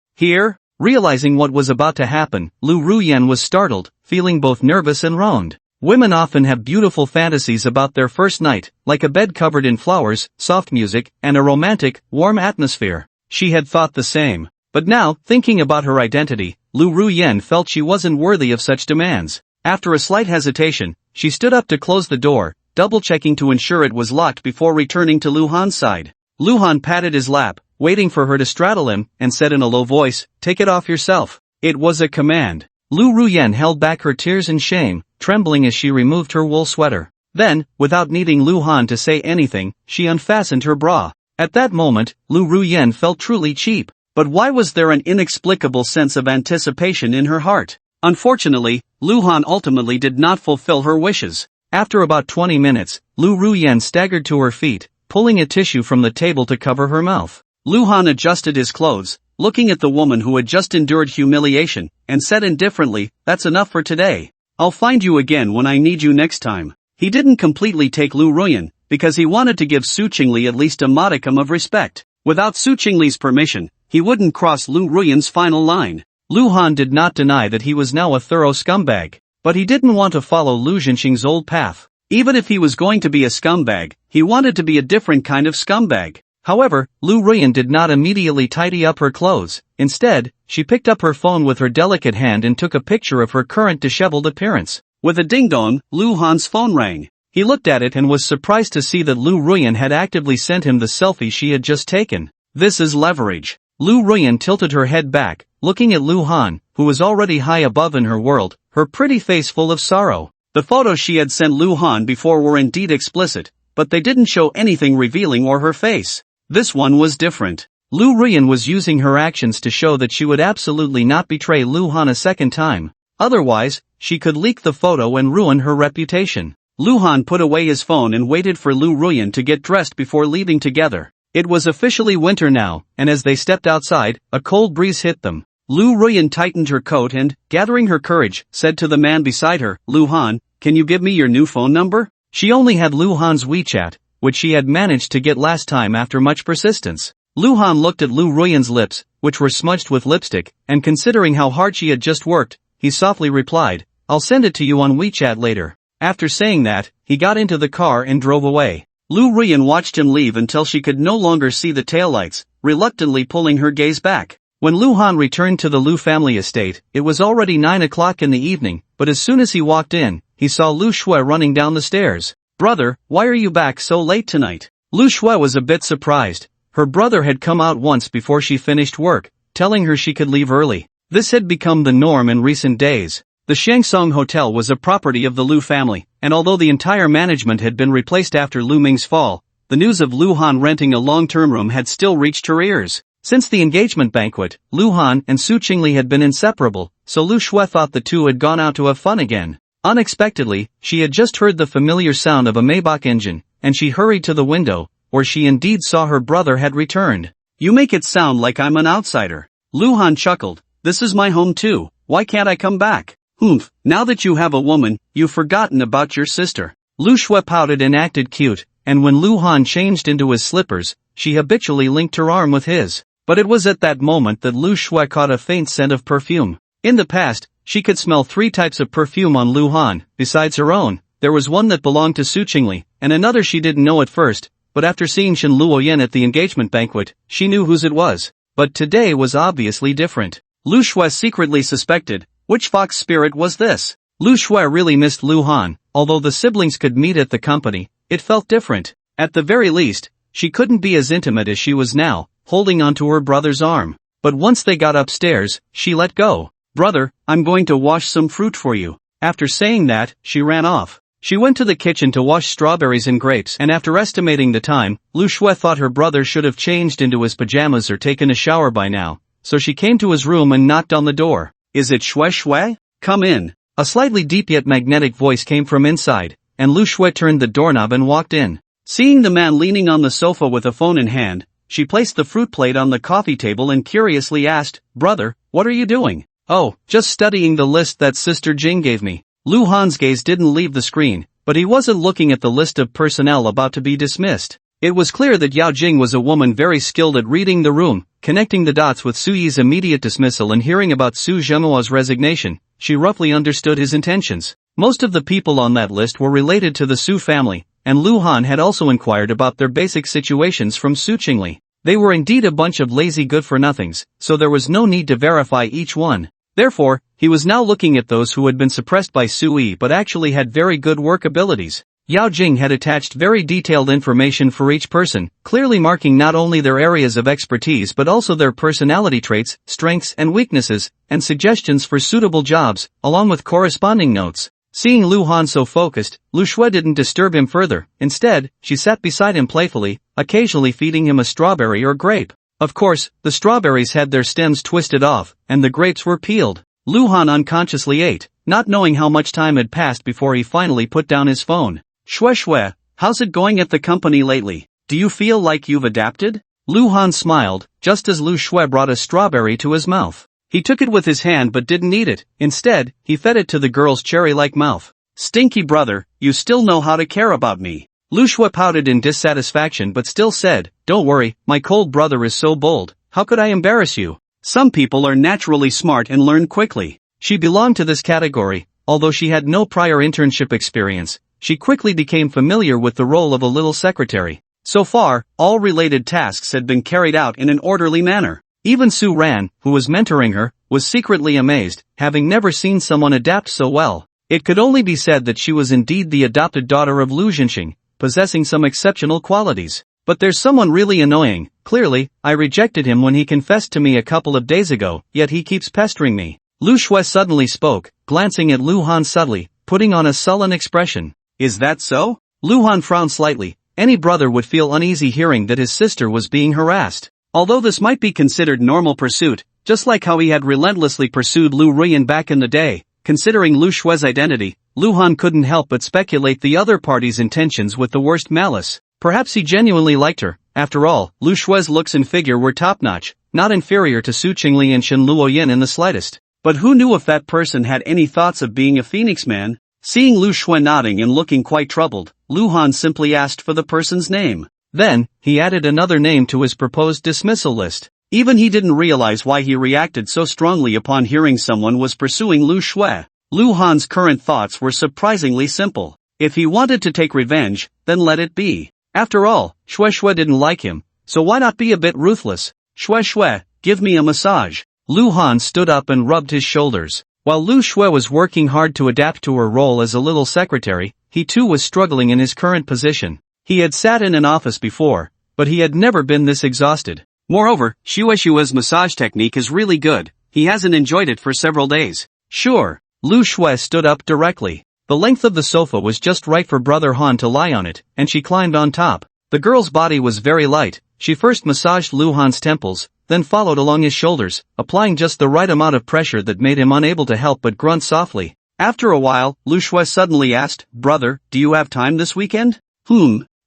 Realizing what was about to happen, Lu Ruyan was startled, feeling both nervous and wronged. Women often have beautiful fantasies about their first night, like a bed covered in flowers, soft music, and a romantic, warm atmosphere. She had thought the same. But now, thinking about her identity, Lu Ruyan felt she wasn't worthy of such demands. After a slight hesitation, she stood up to close the door, double-checking to ensure it was locked before returning to Luhan's side. Luhan patted his lap, waiting for her to straddle him, and said in a low voice, "Take it off yourself." It was a command. Lu Ruyan held back her tears and shame, trembling as she removed her wool sweater. Then, without needing Luhan to say anything, she unfastened her bra. At that moment, Lu Ruyan felt truly cheap. But why was there an inexplicable sense of anticipation in her heart? Unfortunately, Luhan ultimately did not fulfill her wishes. After about 20 minutes, Lu Ruyan staggered to her feet, pulling a tissue from the table to cover her mouth. Luhan adjusted his clothes, looking at the woman who had just endured humiliation, and said indifferently, "That's enough for today. I'll find you again when I need you next time." He didn't completely take Lu Ruyan, because he wanted to give Su Chingle at least a modicum of respect. Without Su Chingle's permission, he wouldn't cross Lu Ruyan's final line. Luhan did not deny that he was now a thorough scumbag, but he didn't want to follow Lu Zhenxing's old path. Even if he was going to be a scumbag, he wanted to be a different kind of scumbag. However, Lu Ruyan did not immediately tidy up her clothes. Instead, she picked up her phone with her delicate hand and took a picture of her current disheveled appearance. With a ding-dong, Luhan's phone rang. He looked at it and was surprised to see that Lu Ruyan had actively sent him the selfie she had just taken. This is leverage. Lu Ruyan tilted her head back, looking at Luhan, who was already high above in her world, her pretty face full of sorrow. The photos she had sent Luhan before were indeed explicit, but they didn't show anything revealing or her face. This one was different. Lu Ruyan was using her actions to show that she would absolutely not betray Luhan a second time. Otherwise, she could leak the photo and ruin her reputation. Luhan put away his phone and waited for Lu Ruyan to get dressed before leaving together. It was officially winter now, and as they stepped outside, a cold breeze hit them. Lu Ruyan tightened her coat and, gathering her courage, said to the man beside her, "Luhan, can you give me your new phone number?" She only had Luhan's WeChat, which she had managed to get last time after much persistence. Luhan looked at Lu Ruyan's lips, which were smudged with lipstick, and considering how hard she had just worked, he softly replied, "I'll send it to you on WeChat later." After saying that, he got into the car and drove away. Lu Ruyan watched him leave until she could no longer see the taillights, reluctantly pulling her gaze back. When Luhan returned to the Lu family estate, it was already 9 o'clock in the evening, but as soon as he walked in, he saw Lu Shui running down the stairs. "Brother, why are you back so late tonight?" Lu Shui was a bit surprised. Her brother had come out once before she finished work, telling her she could leave early. This had become the norm in recent days. The Shangsong Hotel was a property of the Lu family, and although the entire management had been replaced after Lu Ming's fall, the news of Luhan renting a long-term room had still reached her ears. Since the engagement banquet, Luhan and Su Chingle had been inseparable, so Lu Shui thought the two had gone out to have fun again. Unexpectedly, she had just heard the familiar sound of a Maybach engine, and she hurried to the window, where she indeed saw her brother had returned. "You make it sound like I'm an outsider." Luhan chuckled. "This is my home too, why can't I come back?" "Humph, now that you have a woman, you've forgotten about your sister." Lu Shui pouted and acted cute, and when Luhan changed into his slippers, she habitually linked her arm with his. But it was at that moment that Lu Shui caught a faint scent of perfume. In the past, she could smell 3 types of perfume on Luhan, besides her own. There was one that belonged to Su Chingle, and another she didn't know at first, but after seeing Shen Luoyan at the engagement banquet, she knew whose it was. But today was obviously different. Lu Shui secretly suspected, which fox spirit was this? Lu Shui really missed Lu Han. Although the siblings could meet at the company, it felt different. At the very least, she couldn't be as intimate as she was now, holding onto her brother's arm. But once they got upstairs, she let go. "Brother, I'm going to wash some fruit for you." After saying that, she ran off. She went to the kitchen to wash strawberries and grapes, and after estimating the time, Lu Shui thought her brother should have changed into his pajamas or taken a shower by now, so she came to his room and knocked on the door. "Is it Shui Shui? Come in." A slightly deep yet magnetic voice came from inside, and Lu Shui turned the doorknob and walked in. Seeing the man leaning on the sofa with a phone in hand, she placed the fruit plate on the coffee table and curiously asked, "Brother, what are you doing?" "Oh, just studying the list that Sister Jing gave me." Lu Han's gaze didn't leave the screen, but he wasn't looking at the list of personnel about to be dismissed. It was clear that Yao Jing was a woman very skilled at reading the room, connecting the dots with Su Yi's immediate dismissal and hearing about Su Zhenhua's resignation. She roughly understood his intentions. Most of the people on that list were related to the Su family, and Lu Han had also inquired about their basic situations from Su Chingle. They were indeed a bunch of lazy good-for-nothings, so there was no need to verify each one. Therefore, he was now looking at those who had been suppressed by Su Yi but actually had very good work abilities. Yao Jing had attached very detailed information for each person, clearly marking not only their areas of expertise but also their personality traits, strengths and weaknesses, and suggestions for suitable jobs, along with corresponding notes. Seeing Lu Han so focused, Lu Shui didn't disturb him further. Instead, she sat beside him playfully, occasionally feeding him a strawberry or grape. Of course, the strawberries had their stems twisted off, and the grapes were peeled. Lu Han unconsciously ate, not knowing how much time had passed before he finally put down his phone. "Shui Shui, how's it going at the company lately? Do you feel like you've adapted?" Lu Han smiled, just as Lu Shui brought a strawberry to his mouth. He took it with his hand but didn't eat it. Instead, he fed it to the girl's cherry-like mouth. "Stinky brother, you still know how to care about me." Lu Shui pouted in dissatisfaction but still said, "Don't worry, my cold brother is so bold, how could I embarrass you? Some people are naturally smart and learn quickly." She belonged to this category. Although she had no prior internship experience, she quickly became familiar with the role of a little secretary. So far, all related tasks had been carried out in an orderly manner. Even Su Ran, who was mentoring her, was secretly amazed, having never seen someone adapt so well. It could only be said that she was indeed the adopted daughter of Lu Zhenxing, possessing some exceptional qualities. "But there's someone really annoying. Clearly, I rejected him when he confessed to me a couple of days ago, yet he keeps pestering me." Lu Shui suddenly spoke, glancing at Lu Han subtly, putting on a sullen expression. "Is that so?" Lu Han frowned slightly. Any brother would feel uneasy hearing that his sister was being harassed. Although this might be considered normal pursuit, just like how he had relentlessly pursued Lu Ruan back in the day, considering Lu Shui's identity, Lu Han couldn't help but speculate the other party's intentions with the worst malice. Perhaps he genuinely liked her. After all, Lu Shui's looks and figure were top-notch, not inferior to Su Chingle and Shen Luoyin in the slightest. But who knew if that person had any thoughts of being a phoenix man? Seeing Lu Shui nodding and looking quite troubled, Lu Han simply asked for the person's name. Then, he added another name to his proposed dismissal list. Even he didn't realize why he reacted so strongly upon hearing someone was pursuing Lu Shui. Lu Han's current thoughts were surprisingly simple. If he wanted to take revenge, then let it be. After all, Shui didn't like him, so why not be a bit ruthless? "Shui, give me a massage." Lu Han stood up and rubbed his shoulders. While Lu Shui was working hard to adapt to her role as a little secretary, he too was struggling in his current position. He had sat in an office before, but he had never been this exhausted. Moreover, Shui's massage technique is really good. He hasn't enjoyed it for several days. "Sure." Lu Shui stood up directly. The length of the sofa was just right for Brother Han to lie on it, and she climbed on top. The girl's body was very light. She first massaged Lu Han's temples, then followed along his shoulders, applying just the right amount of pressure that made him unable to help but grunt softly. After a while, Lu Shui suddenly asked, "Brother, do you have time this weekend?"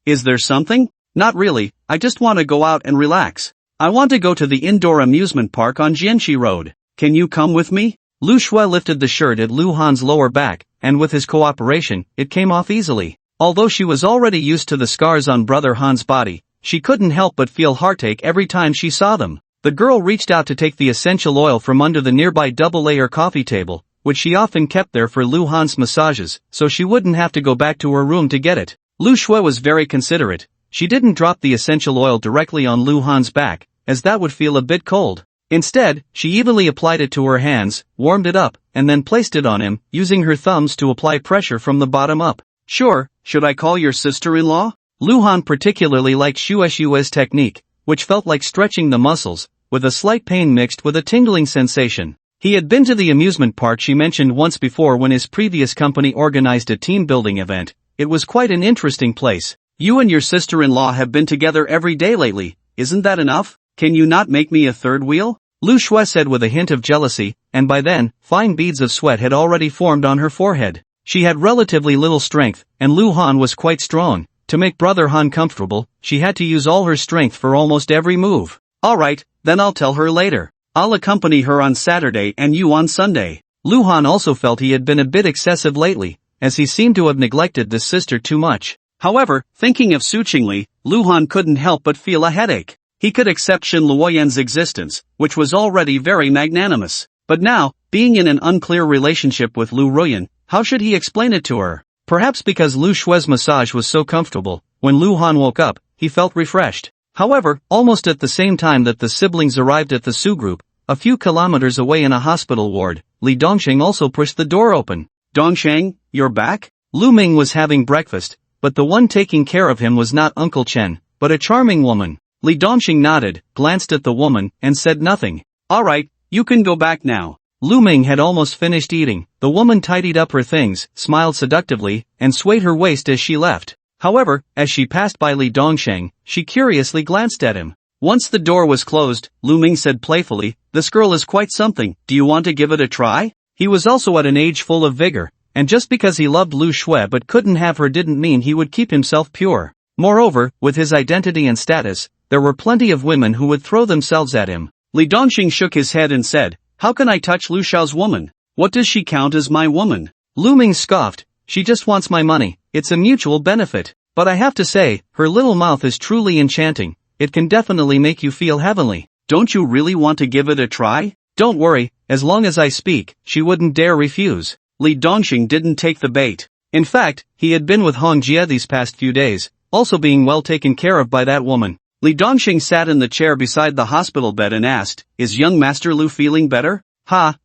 Is there something?" "Not really, I just want to go out and relax. I want to go to the indoor amusement park on Jianxi Road. Can you come with me?" Lu Shui lifted the shirt at Lu Han's lower back, and with his cooperation, it came off easily. Although she was already used to the scars on Brother Han's body, she couldn't help but feel heartache every time she saw them. The girl reached out to take the essential oil from under the nearby double-layer coffee table, which she often kept there for Lu Han's massages, so she wouldn't have to go back to her room to get it. Lu Shui was very considerate. She didn't drop the essential oil directly on Lu Han's back, as that would feel a bit cold. Instead, she evenly applied it to her hands, warmed it up, and then placed it on him, using her thumbs to apply pressure from the bottom up. Sure, should I call your sister-in-law? Luhan particularly liked Shue's technique, which felt like stretching the muscles, with a slight pain mixed with a tingling sensation. He had been to the amusement park she mentioned once before when his previous company organized a team-building event. It was quite an interesting place. You and your sister-in-law have been together every day lately, isn't that enough? Can you not make me a third wheel? Lu Shui said with a hint of jealousy, and by then, fine beads of sweat had already formed on her forehead. She had relatively little strength, and Lu Han was quite strong. To make Brother Han comfortable, she had to use all her strength for almost every move. Alright, then I'll tell her later. I'll accompany her on Saturday and you on Sunday. Lu Han also felt he had been a bit excessive lately, as he seemed to have neglected this sister too much. However, thinking of Su Chingle, Lu Han couldn't help but feel a headache. He could accept Shen Luoyan's existence, which was already very magnanimous. But now, being in an unclear relationship with Lu Ruan, how should he explain it to her? Perhaps because Lu Shui's massage was so comfortable, when Lu Han woke up, he felt refreshed. However, almost at the same time that the siblings arrived at the Su group, a few kilometers away in a hospital ward, Li Dongsheng also pushed the door open. Dongsheng, you're back? Lu Ming was having breakfast, but the one taking care of him was not Uncle Chen, but a charming woman. Li Dongsheng nodded, glanced at the woman, and said nothing. Alright, you can go back now. Lu Ming had almost finished eating. The woman tidied up her things, smiled seductively, and swayed her waist as she left. However, as she passed by Li Dongsheng, she curiously glanced at him. Once the door was closed, Lu Ming said playfully, "This girl is quite something, do you want to give it a try?" He was also at an age full of vigor, and just because he loved Lu Shui but couldn't have her didn't mean he would keep himself pure. Moreover, with his identity and status, there were plenty of women who would throw themselves at him. Li Dongsheng shook his head and said, "How can I touch Lu Xiao's woman? What does she count as my woman?" Lu Ming scoffed, "She just wants my money, it's a mutual benefit. But I have to say, her little mouth is truly enchanting, it can definitely make you feel heavenly." "Don't you really want to give it a try?" "Don't worry, as long as I speak, she wouldn't dare refuse." Li Dongsheng didn't take the bait. In fact, he had been with Hong Jie these past few days, also being well taken care of by that woman. Li Dongsheng sat in the chair beside the hospital bed and asked, "Is young Master Lu feeling better?"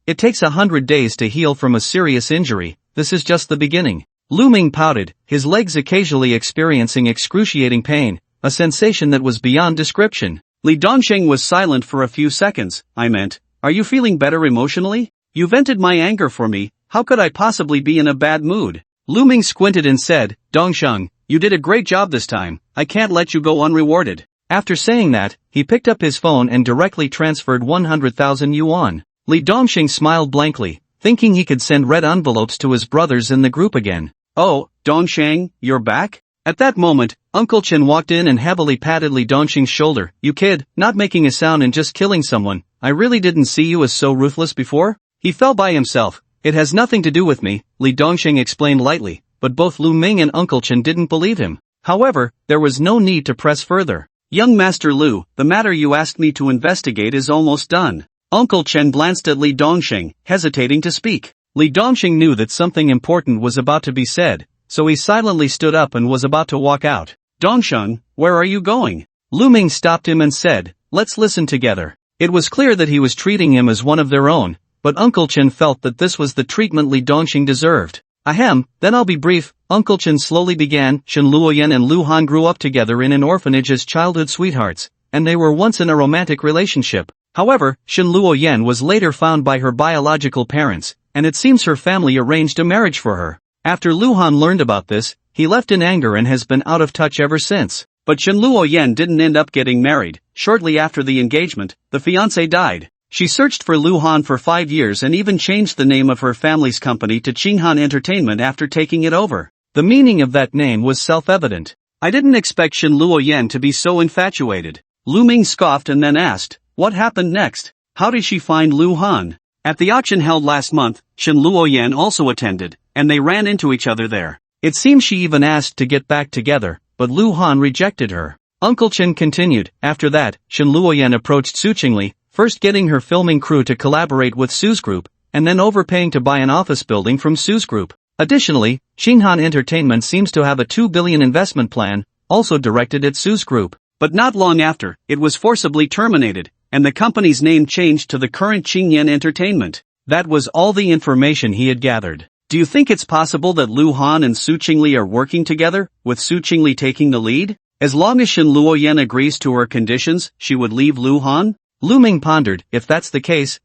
It takes 100 days to heal from a serious injury, this is just the beginning." Lu Ming pouted, his legs occasionally experiencing excruciating pain, a sensation that was beyond description. Li Dongsheng was silent for a few seconds. "I meant, are you feeling better emotionally? You vented my anger for me, how could I possibly be in a bad mood?" Lu Ming squinted and said, "Dongsheng, you did a great job this time, I can't let you go unrewarded." After saying that, he picked up his phone and directly transferred 100,000 yuan. Li Dongsheng smiled blankly, thinking he could send red envelopes to his brothers in the group again. "Oh, Dongsheng, you're back?" At that moment, Uncle Chen walked in and heavily patted Li Dongsheng's shoulder. "You kid, not making a sound and just killing someone, I really didn't see you as so ruthless before?" He fell by himself. "It has nothing to do with me," Li Dongsheng explained lightly, but both Lu Ming and Uncle Chen didn't believe him. However, there was no need to press further. "Young Master Lu, the matter you asked me to investigate is almost done." Uncle Chen glanced at Li Dongsheng, hesitating to speak. Li Dongsheng knew that something important was about to be said, so he silently stood up and was about to walk out. "Dongsheng, where are you going?" Lu Ming stopped him and said, "Let's listen together." It was clear that he was treating him as one of their own, but Uncle Chen felt that this was the treatment Li Dongsheng deserved. "Ahem, then I'll be brief," Uncle Chen slowly began. Shen Luoyan and Lu Han grew up together in an orphanage as childhood sweethearts, and they were once in a romantic relationship. However, Shen Luoyan was later found by her biological parents, and it seems her family arranged a marriage for her. After Lu Han learned about this, he left in anger and has been out of touch ever since. But Shen Luoyan didn't end up getting married. Shortly after the engagement, the fiancé died. She searched for Lu Han for 5 years and even changed the name of her family's company to Qinghan Entertainment after taking it over. The meaning of that name was self-evident. "I didn't expect Shen Luoyan to be so infatuated." Lu Ming scoffed and then asked, "What happened next? How did she find Lu Han?" At the auction held last month, Shen Luoyan also attended, and they ran into each other there. It seems she even asked to get back together, but Lu Han rejected her. Uncle Chen continued, "After that, Shen Luoyan approached Su Chingle, first getting her filming crew to collaborate with Su's group, and then overpaying to buy an office building from Su's group. Additionally, Qinghan Entertainment seems to have a 2 billion investment plan, also directed at Su's group. But not long after, it was forcibly terminated, and the company's name changed to the current Qingyan Entertainment. That was all the information he had gathered. Do you think it's possible that Lu Han and Su Chingle are working together, with Su Chingle taking the lead? As long as Shen Luoyan agrees to her conditions, she would leave Lu Han? Lu Ming pondered, if that's the case,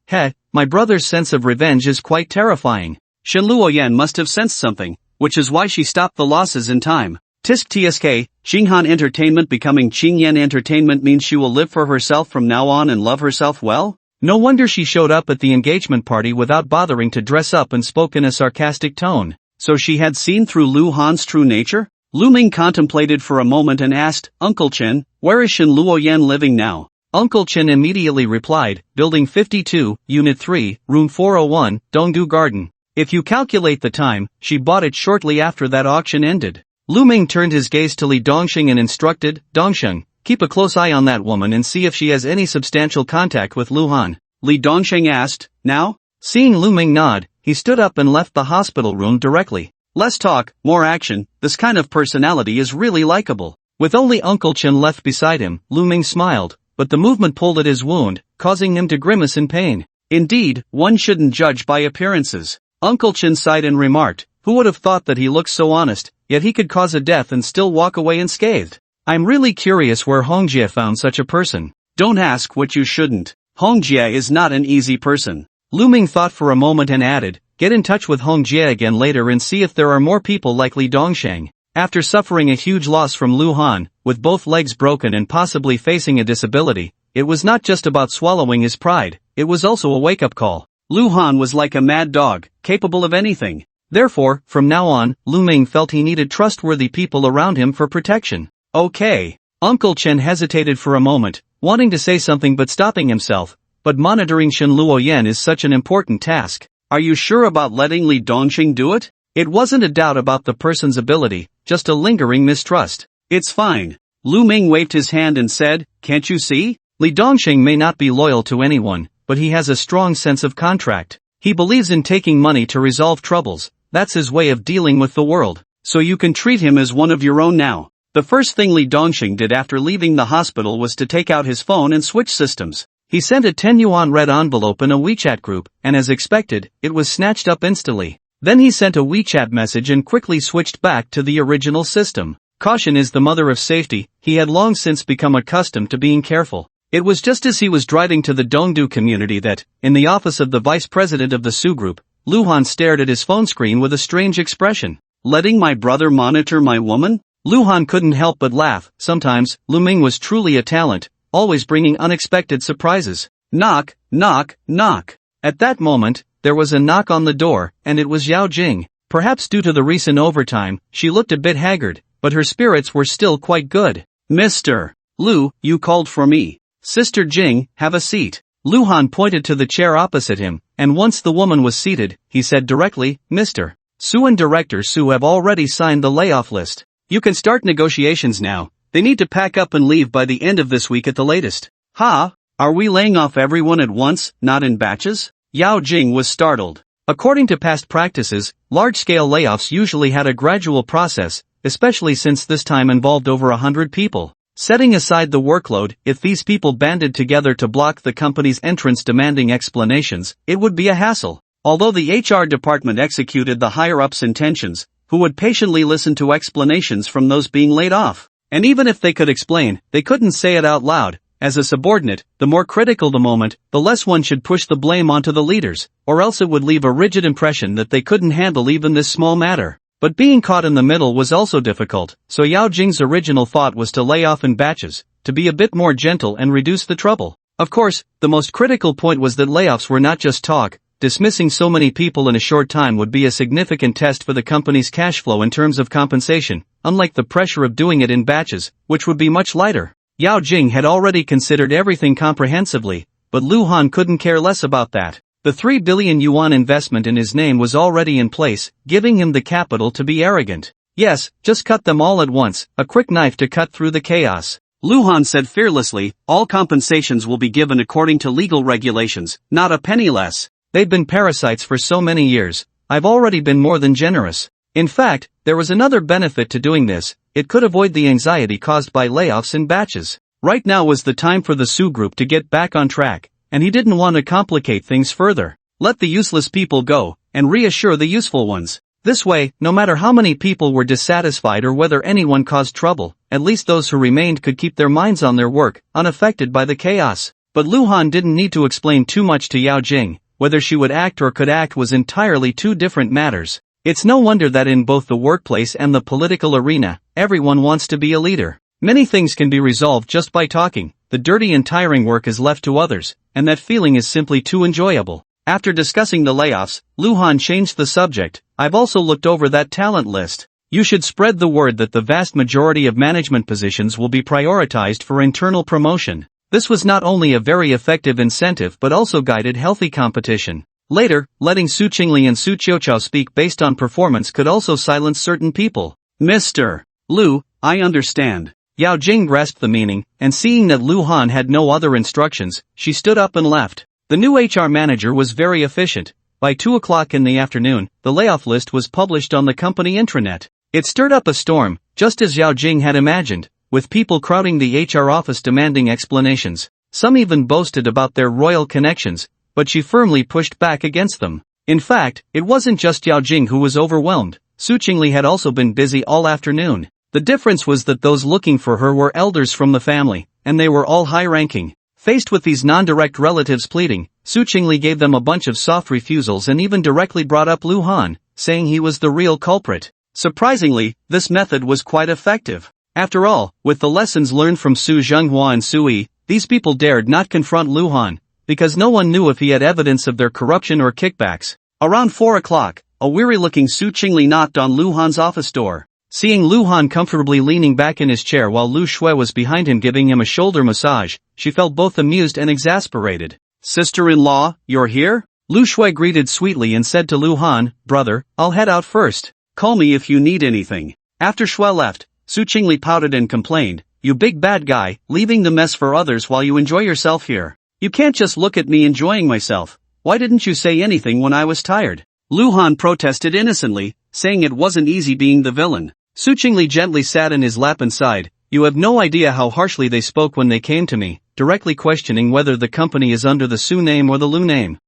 my brother's sense of revenge is quite terrifying. Shen Luoyan must have sensed something, which is why she stopped the losses in time. Tisk Tsk, Qinghan Entertainment becoming Qingyan Entertainment means she will live for herself from now on and love herself well? No wonder she showed up at the engagement party without bothering to dress up and spoke in a sarcastic tone. So she had seen through Lu Han's true nature? Lu Ming contemplated for a moment and asked, Uncle Chen, where is Shen Luoyan living now? Uncle Chen immediately replied, Building 52, Unit 3, Room 401, Dongdu Garden. If you calculate the time, she bought it shortly after that auction ended. Lu Ming turned his gaze to Li Dongxing and instructed, Dongsheng, keep a close eye on that woman and see if she has any substantial contact with Lu Han. Li Dongsheng asked, now? Seeing Lu Ming nod, he stood up and left the hospital room directly. Less talk, more action, this kind of personality is really likable. With only Uncle Chen left beside him, Lu Ming smiled, but the movement pulled at his wound, causing him to grimace in pain. Indeed, one shouldn't judge by appearances. Uncle Chen sighed and remarked, who would have thought that he looked so honest, yet he could cause a death and still walk away unscathed. I'm really curious where Hongjie found such a person. Don't ask what you shouldn't. Hongjie is not an easy person. Lu Ming thought for a moment and added, get in touch with Hongjie again later and see if there are more people like Li Dongsheng. After suffering a huge loss from Lu Han, with both legs broken and possibly facing a disability, it was not just about swallowing his pride, it was also a wake-up call. Lu Han was like a mad dog, capable of anything. Therefore, from now on, Lu Ming felt he needed trustworthy people around him for protection. Okay. Uncle Chen hesitated for a moment, wanting to say something but stopping himself, but monitoring Shen Luoyan is such an important task. Are you sure about letting Li Dongxing do it? It wasn't a doubt about the person's ability, just a lingering mistrust. It's fine. Lu Ming waved his hand and said, can't you see? Li Dongxing may not be loyal to anyone, but he has a strong sense of contract. He believes in taking money to resolve troubles, that's his way of dealing with the world. So you can treat him as one of your own now. The first thing Li Dongxing did after leaving the hospital was to take out his phone and switch systems. He sent a 10 yuan red envelope in a WeChat group, and as expected, it was snatched up instantly. Then he sent a WeChat message and quickly switched back to the original system. Caution is the mother of safety, he had long since become accustomed to being careful. It was just as he was driving to the Dongdu community that, in the office of the vice president of the Su group, Lu Han stared at his phone screen with a strange expression. Letting my brother monitor my woman? Lu Han couldn't help but laugh. Sometimes, Lu Ming was truly a talent, always bringing unexpected surprises. Knock, knock, knock. At that moment, there was a knock on the door, and it was Yao Jing. Perhaps due to the recent overtime, she looked a bit haggard, but her spirits were still quite good. Mr. Lu, you called for me. Sister Jing, have a seat. Lu Han pointed to the chair opposite him, and once the woman was seated, he said directly, Mr. Su and Director Su have already signed the layoff list. You can start negotiations now. They need to pack up and leave by the end of this week at the latest. Ha? Are we laying off everyone at once, not in batches? Yao Jing was startled. According to past practices, large-scale layoffs usually had a gradual process, especially since this time involved over 100 people. Setting aside the workload, if these people banded together to block the company's entrance demanding explanations, it would be a hassle. Although the HR department executed the higher-ups' intentions, who would patiently listen to explanations from those being laid off. And even if they could explain, they couldn't say it out loud. As a subordinate, the more critical the moment, the less one should push the blame onto the leaders, or else it would leave a rigid impression that they couldn't handle even this small matter. But being caught in the middle was also difficult, so Yao Jing's original thought was to lay off in batches, to be a bit more gentle and reduce the trouble. Of course, the most critical point was that layoffs were not just talk. Dismissing so many people in a short time would be a significant test for the company's cash flow in terms of compensation, unlike the pressure of doing it in batches, which would be much lighter. Yao Jing had already considered everything comprehensively, but Lu Han couldn't care less about that. The 3 billion yuan investment in his name was already in place, giving him the capital to be arrogant. Yes, just cut them all at once, a quick knife to cut through the chaos. Lu Han said fearlessly, all compensations will be given according to legal regulations, not a penny less. They've been parasites for so many years, I've already been more than generous. In fact, there was another benefit to doing this, it could avoid the anxiety caused by layoffs in batches. Right now was the time for the Su group to get back on track, and he didn't want to complicate things further. Let the useless people go, and reassure the useful ones. This way, no matter how many people were dissatisfied or whether anyone caused trouble, at least those who remained could keep their minds on their work, unaffected by the chaos. But Luhan didn't need to explain too much to Yao Jing. Whether she would act or could act was entirely two different matters. It's no wonder that in both the workplace and the political arena, everyone wants to be a leader. Many things can be resolved just by talking, the dirty and tiring work is left to others, and that feeling is simply too enjoyable. After discussing the layoffs, Luhan changed the subject. I've also looked over that talent list. You should spread the word that the vast majority of management positions will be prioritized for internal promotion. This was not only a very effective incentive but also guided healthy competition. Later, letting Su Chingle and Su Qiuqiao speak based on performance could also silence certain people. Mr. Lu, I understand. Yao Jing grasped the meaning, and seeing that Lu Han had no other instructions, she stood up and left. The new HR manager was very efficient. By 2 o'clock in the afternoon, the layoff list was published on the company intranet. It stirred up a storm, just as Yao Jing had imagined, with people crowding the HR office demanding explanations. Some even boasted about their royal connections, but she firmly pushed back against them. In fact, it wasn't just Yao Jing who was overwhelmed. Su Chingle had also been busy all afternoon. The difference was that those looking for her were elders from the family, and they were all high-ranking. Faced with these non-direct relatives pleading, Su Chingle gave them a bunch of soft refusals and even directly brought up Lu Han, saying he was the real culprit. Surprisingly, this method was quite effective. After all, with the lessons learned from Su Zhenghua and Su Yi, these people dared not confront Lu Han, because no one knew if he had evidence of their corruption or kickbacks. Around 4 o'clock, a weary-looking Su Chingle knocked on Lu Han's office door. Seeing Lu Han comfortably leaning back in his chair while Lu Shui was behind him giving him a shoulder massage, she felt both amused and exasperated. Sister-in-law, you're here? Lu Shui greeted sweetly and said to Lu Han, brother, I'll head out first. Call me if you need anything. After Shui left, Su Chingle pouted and complained, you big bad guy, leaving the mess for others while you enjoy yourself here. You can't just look at me enjoying myself. Why didn't you say anything when I was tired? Lu Han protested innocently, saying it wasn't easy being the villain. Su Chingle gently sat in his lap and sighed, you have no idea how harshly they spoke when they came to me, directly questioning whether the company is under the Su name or the Lu name.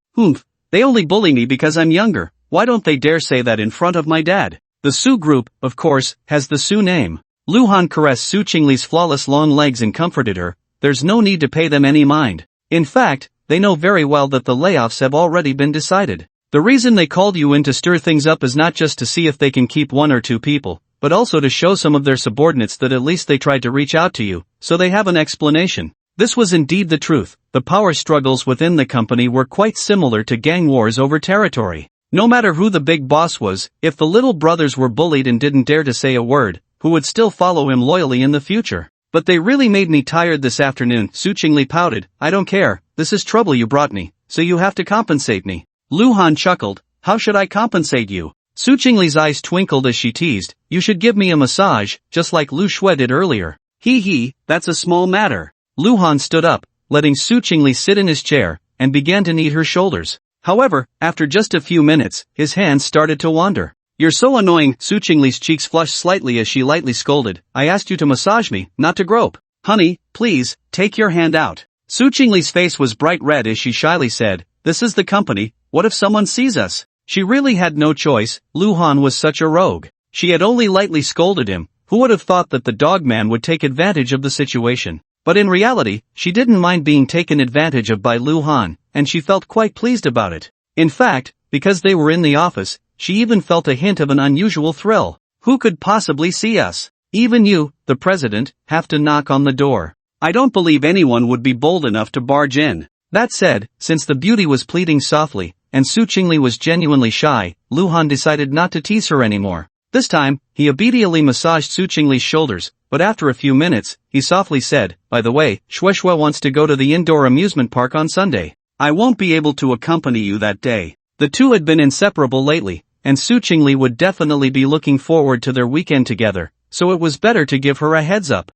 They only bully me because I'm younger, why don't they dare say that in front of my dad? The Su group, of course, has the Su name. Lu Han caressed Su Chingle's flawless long legs and comforted her, there's no need to pay them any mind. In fact, they know very well that the layoffs have already been decided. The reason they called you in to stir things up is not just to see if they can keep 1 or 2 people, but also to show some of their subordinates that at least they tried to reach out to you, so they have an explanation. This was indeed the truth. The power struggles within the company were quite similar to gang wars over territory. No matter who the big boss was, if the little brothers were bullied and didn't dare to say a word, who would still follow him loyally in the future? But they really made me tired this afternoon, Su Chingle pouted, I don't care, this is trouble you brought me, so you have to compensate me. Lu Han chuckled, how should I compensate you? Su Chingle's eyes twinkled as she teased, you should give me a massage, just like Lu Shui did earlier. That's a small matter. Lu Han stood up, letting Su Chingle sit in his chair, and began to knead her shoulders. However, after just a few minutes, his hands started to wander. You're so annoying, Su Chingle's cheeks flushed slightly as she lightly scolded, I asked you to massage me, not to grope. Honey, please, take your hand out. Su Chingle's face was bright red as she shyly said, this is the company, what if someone sees us? She really had no choice, Lu Han was such a rogue. She had only lightly scolded him, who would have thought that the dog man would take advantage of the situation? But in reality, she didn't mind being taken advantage of by Lu Han, and she felt quite pleased about it. In fact, because they were in the office, she even felt a hint of an unusual thrill. Who could possibly see us? Even you, the president, have to knock on the door. I don't believe anyone would be bold enough to barge in. That said, since the beauty was pleading softly, and Su Chingle was genuinely shy, Lu Han decided not to tease her anymore. This time, he obediently massaged Su Chingle's shoulders, but after a few minutes, he softly said, by the way, Shui Shui wants to go to the indoor amusement park on Sunday. I won't be able to accompany you that day. The two had been inseparable lately, and Su Chingle would definitely be looking forward to their weekend together, so it was better to give her a heads up.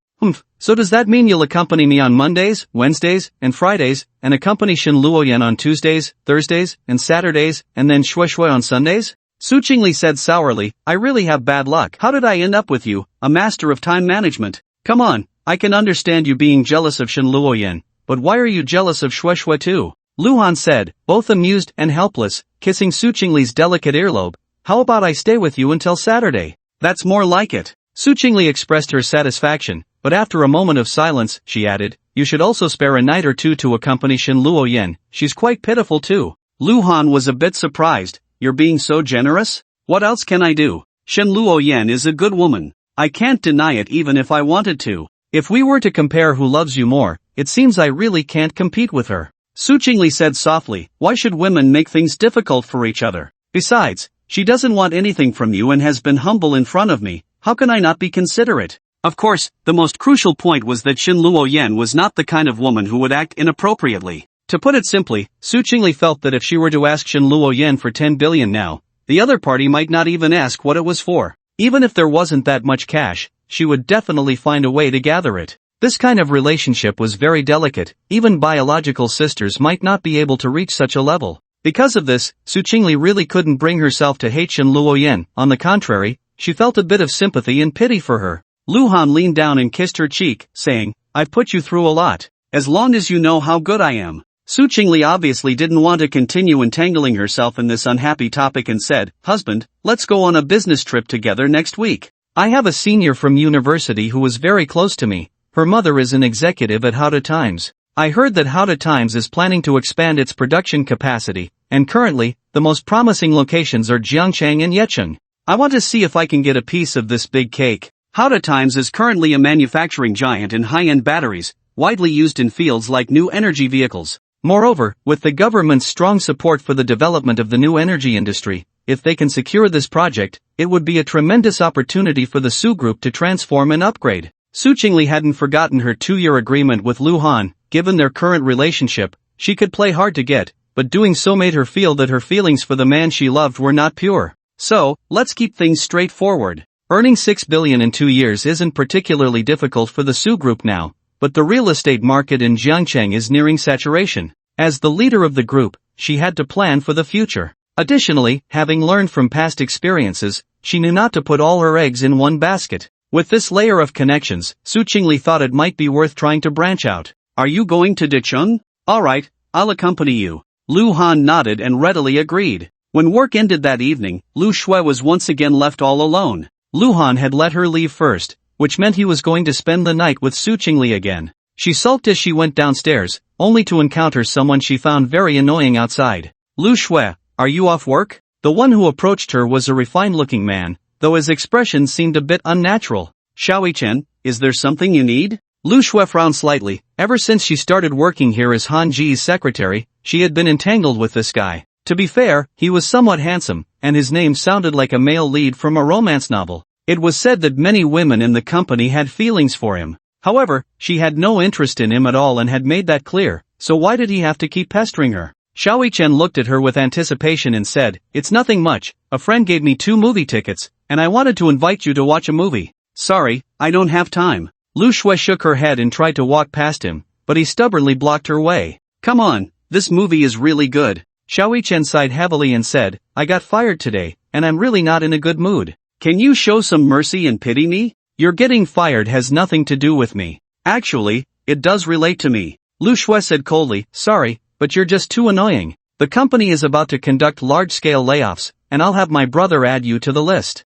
So does that mean you'll accompany me on Mondays, Wednesdays, and Fridays, and accompany Shin Luoyan on Tuesdays, Thursdays, and Saturdays, and then Shui Shui on Sundays? Su Chingle said sourly, I really have bad luck. How did I end up with you, a master of time management? Come on, I can understand you being jealous of Shen Luoyan, but why are you jealous of Xue Xue too? Luhan said, both amused and helpless, kissing Su Chingle's delicate earlobe. How about I stay with you until Saturday? That's more like it. Su Chingle expressed her satisfaction, but after a moment of silence, she added, you should also spare a night or two to accompany Shen Luoyan, she's quite pitiful too. Luhan was a bit surprised. You're being so generous? What else can I do? Shen Luoyan is a good woman. I can't deny it even if I wanted to. If we were to compare who loves you more, it seems I really can't compete with her. Su Chingle said softly, why should women make things difficult for each other? Besides, she doesn't want anything from you and has been humble in front of me, how can I not be considerate? Of course, the most crucial point was that Shen Luoyan was not the kind of woman who would act inappropriately. To put it simply, Su Chingle felt that if she were to ask Shen Luoyan for 10 billion now, the other party might not even ask what it was for. Even if there wasn't that much cash, she would definitely find a way to gather it. This kind of relationship was very delicate, even biological sisters might not be able to reach such a level. Because of this, Su Chingle really couldn't bring herself to hate Shen Luoyan, on the contrary, she felt a bit of sympathy and pity for her. Luhan leaned down and kissed her cheek, saying, I've put you through a lot. As long as you know how good I am. Su Chingle obviously didn't want to continue entangling herself in this unhappy topic and said, husband, let's go on a business trip together next week. I have a senior from university who was very close to me. Her mother is an executive at Howda Times. I heard that Howda Times is planning to expand its production capacity, and currently, the most promising locations are Jiangchang and Yecheng. I want to see if I can get a piece of this big cake. Howda Times is currently a manufacturing giant in high-end batteries, widely used in fields like new energy vehicles. Moreover, with the government's strong support for the development of the new energy industry, if they can secure this project, it would be a tremendous opportunity for the Su Group to transform and upgrade. Su Chingle hadn't forgotten her 2-year agreement with Lu Han. Given their current relationship, she could play hard to get, but doing so made her feel that her feelings for the man she loved were not pure. So, let's keep things straightforward. Earning 6 billion in 2 years isn't particularly difficult for the Su Group now, but the real estate market in Jiangcheng is nearing saturation. As the leader of the group, she had to plan for the future. Additionally, having learned from past experiences, she knew not to put all her eggs in one basket. With this layer of connections, Su Chingle thought it might be worth trying to branch out. Are you going to Decheng? Alright, I'll accompany you. Lu Han nodded and readily agreed. When work ended that evening, Lu Xue was once again left all alone. Lu Han had let her leave first, which meant he was going to spend the night with Su Chingle again. She sulked as she went downstairs, only to encounter someone she found very annoying outside. Lu Xue, are you off work? The one who approached her was a refined-looking man, though his expression seemed a bit unnatural. Xiaoi Chen, is there something you need? Lu Xue frowned slightly. Ever since she started working here as Han Ji's secretary, she had been entangled with this guy. To be fair, he was somewhat handsome, and his name sounded like a male lead from a romance novel. It was said that many women in the company had feelings for him. However, she had no interest in him at all and had made that clear, so why did he have to keep pestering her? Xiaoi Chen looked at her with anticipation and said, it's nothing much, a friend gave me 2 movie tickets, and I wanted to invite you to watch a movie. Sorry, I don't have time. Lu Xue shook her head and tried to walk past him, but he stubbornly blocked her way. Come on, this movie is really good. Xiaoi Chen sighed heavily and said, I got fired today, and I'm really not in a good mood. Can you show some mercy and pity me? Your getting fired has nothing to do with me. Actually, it does relate to me. Lu Xue said coldly, sorry, but you're just too annoying. The company is about to conduct large-scale layoffs, and I'll have my brother add you to the list.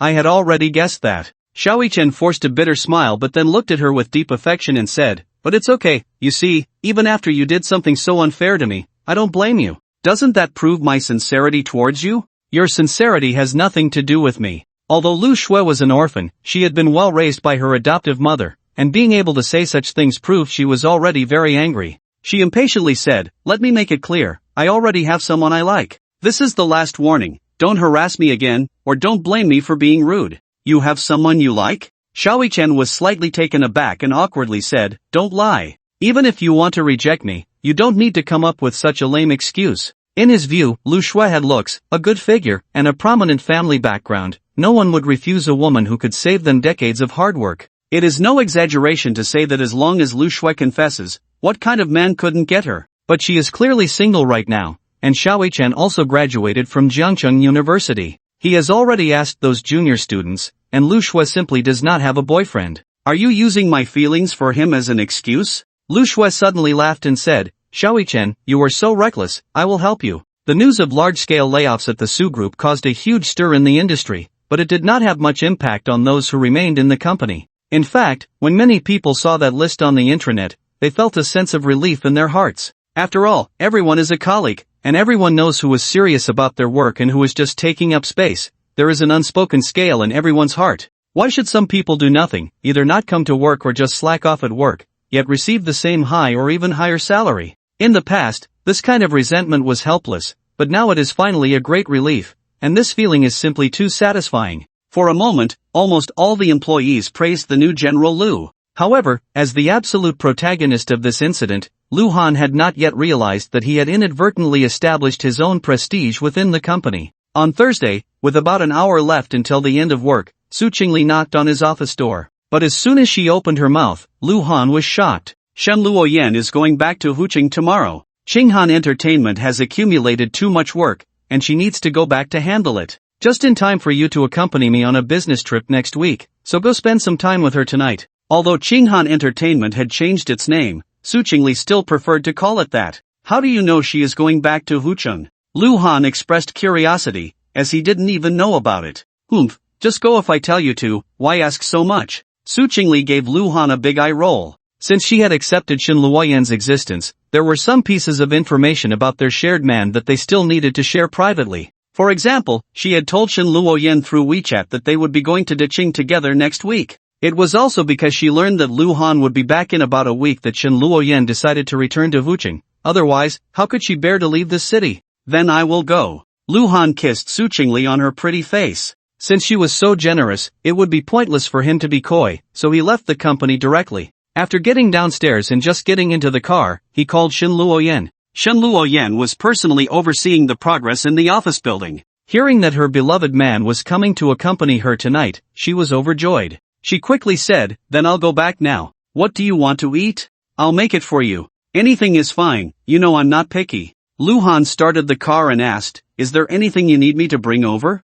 I had already guessed that. Xiaoi Chen forced a bitter smile but then looked at her with deep affection and said, but it's okay, you see, even after you did something so unfair to me, I don't blame you. Doesn't that prove my sincerity towards you? Your sincerity has nothing to do with me. Although Lu Xue was an orphan, she had been well raised by her adoptive mother, and being able to say such things proved she was already very angry. She impatiently said, let me make it clear, I already have someone I like. This is the last warning, don't harass me again, or don't blame me for being rude. You have someone you like? Xiaoi Chen was slightly taken aback and awkwardly said, don't lie. Even if you want to reject me, you don't need to come up with such a lame excuse. In his view, Lu Xue had looks, a good figure, and a prominent family background. No one would refuse a woman who could save them decades of hard work. It is no exaggeration to say that as long as Lu Xue confesses, what kind of man couldn't get her? But she is clearly single right now, and Xiaoi Chen also graduated from Jiangcheng University. He has already asked those junior students, and Lu Xue simply does not have a boyfriend. Are you using my feelings for him as an excuse? Lu Shui suddenly laughed and said, Xiaoyi-chen, you are so reckless, I will help you. The news of large-scale layoffs at the Su Group caused a huge stir in the industry, but it did not have much impact on those who remained in the company. In fact, when many people saw that list on the intranet, they felt a sense of relief in their hearts. After all, everyone is a colleague, and everyone knows who is serious about their work and who is just taking up space. There is an unspoken scale in everyone's heart. Why should some people do nothing, either not come to work or just slack off at work, yet receive the same high or even higher salary? In the past, this kind of resentment was helpless, but now it is finally a great relief, and this feeling is simply too satisfying. For a moment, almost all the employees praised the new General Lu. However, as the absolute protagonist of this incident, Lu Han had not yet realized that he had inadvertently established his own prestige within the company. On Thursday, with about an hour left until the end of work, Su Chingle knocked on his office door. But as soon as she opened her mouth, Lu Han was shocked. Shen Luoyan is going back to Huqing tomorrow. Qinghan Entertainment has accumulated too much work, and she needs to go back to handle it. Just in time for you to accompany me on a business trip next week, so go spend some time with her tonight. Although Qinghan Entertainment had changed its name, Su Chingle still preferred to call it that. How do you know she is going back to Huqing? Lu Han expressed curiosity, as he didn't even know about it. Just go if I tell you to, why ask so much? Su Chingle gave Lu Han a big eye roll. Since she had accepted Shen Luoyan's existence, there were some pieces of information about their shared man that they still needed to share privately. For example, she had told Shen Luoyan through WeChat that they would be going to Deqing together next week. It was also because she learned that Lu Han would be back in about a week that Shen Luoyan decided to return to Huqing. Otherwise, how could she bear to leave the city? Then I will go. Lu Han kissed Su Chingle on her pretty face. Since she was so generous, it would be pointless for him to be coy, so he left the company directly. After getting downstairs and just getting into the car, he called Shen Luoyan. Shen Luoyan was personally overseeing the progress in the office building. Hearing that her beloved man was coming to accompany her tonight, she was overjoyed. She quickly said, then I'll go back now. What do you want to eat? I'll make it for you. Anything is fine, you know I'm not picky. Lu Han started the car and asked, is there anything you need me to bring over?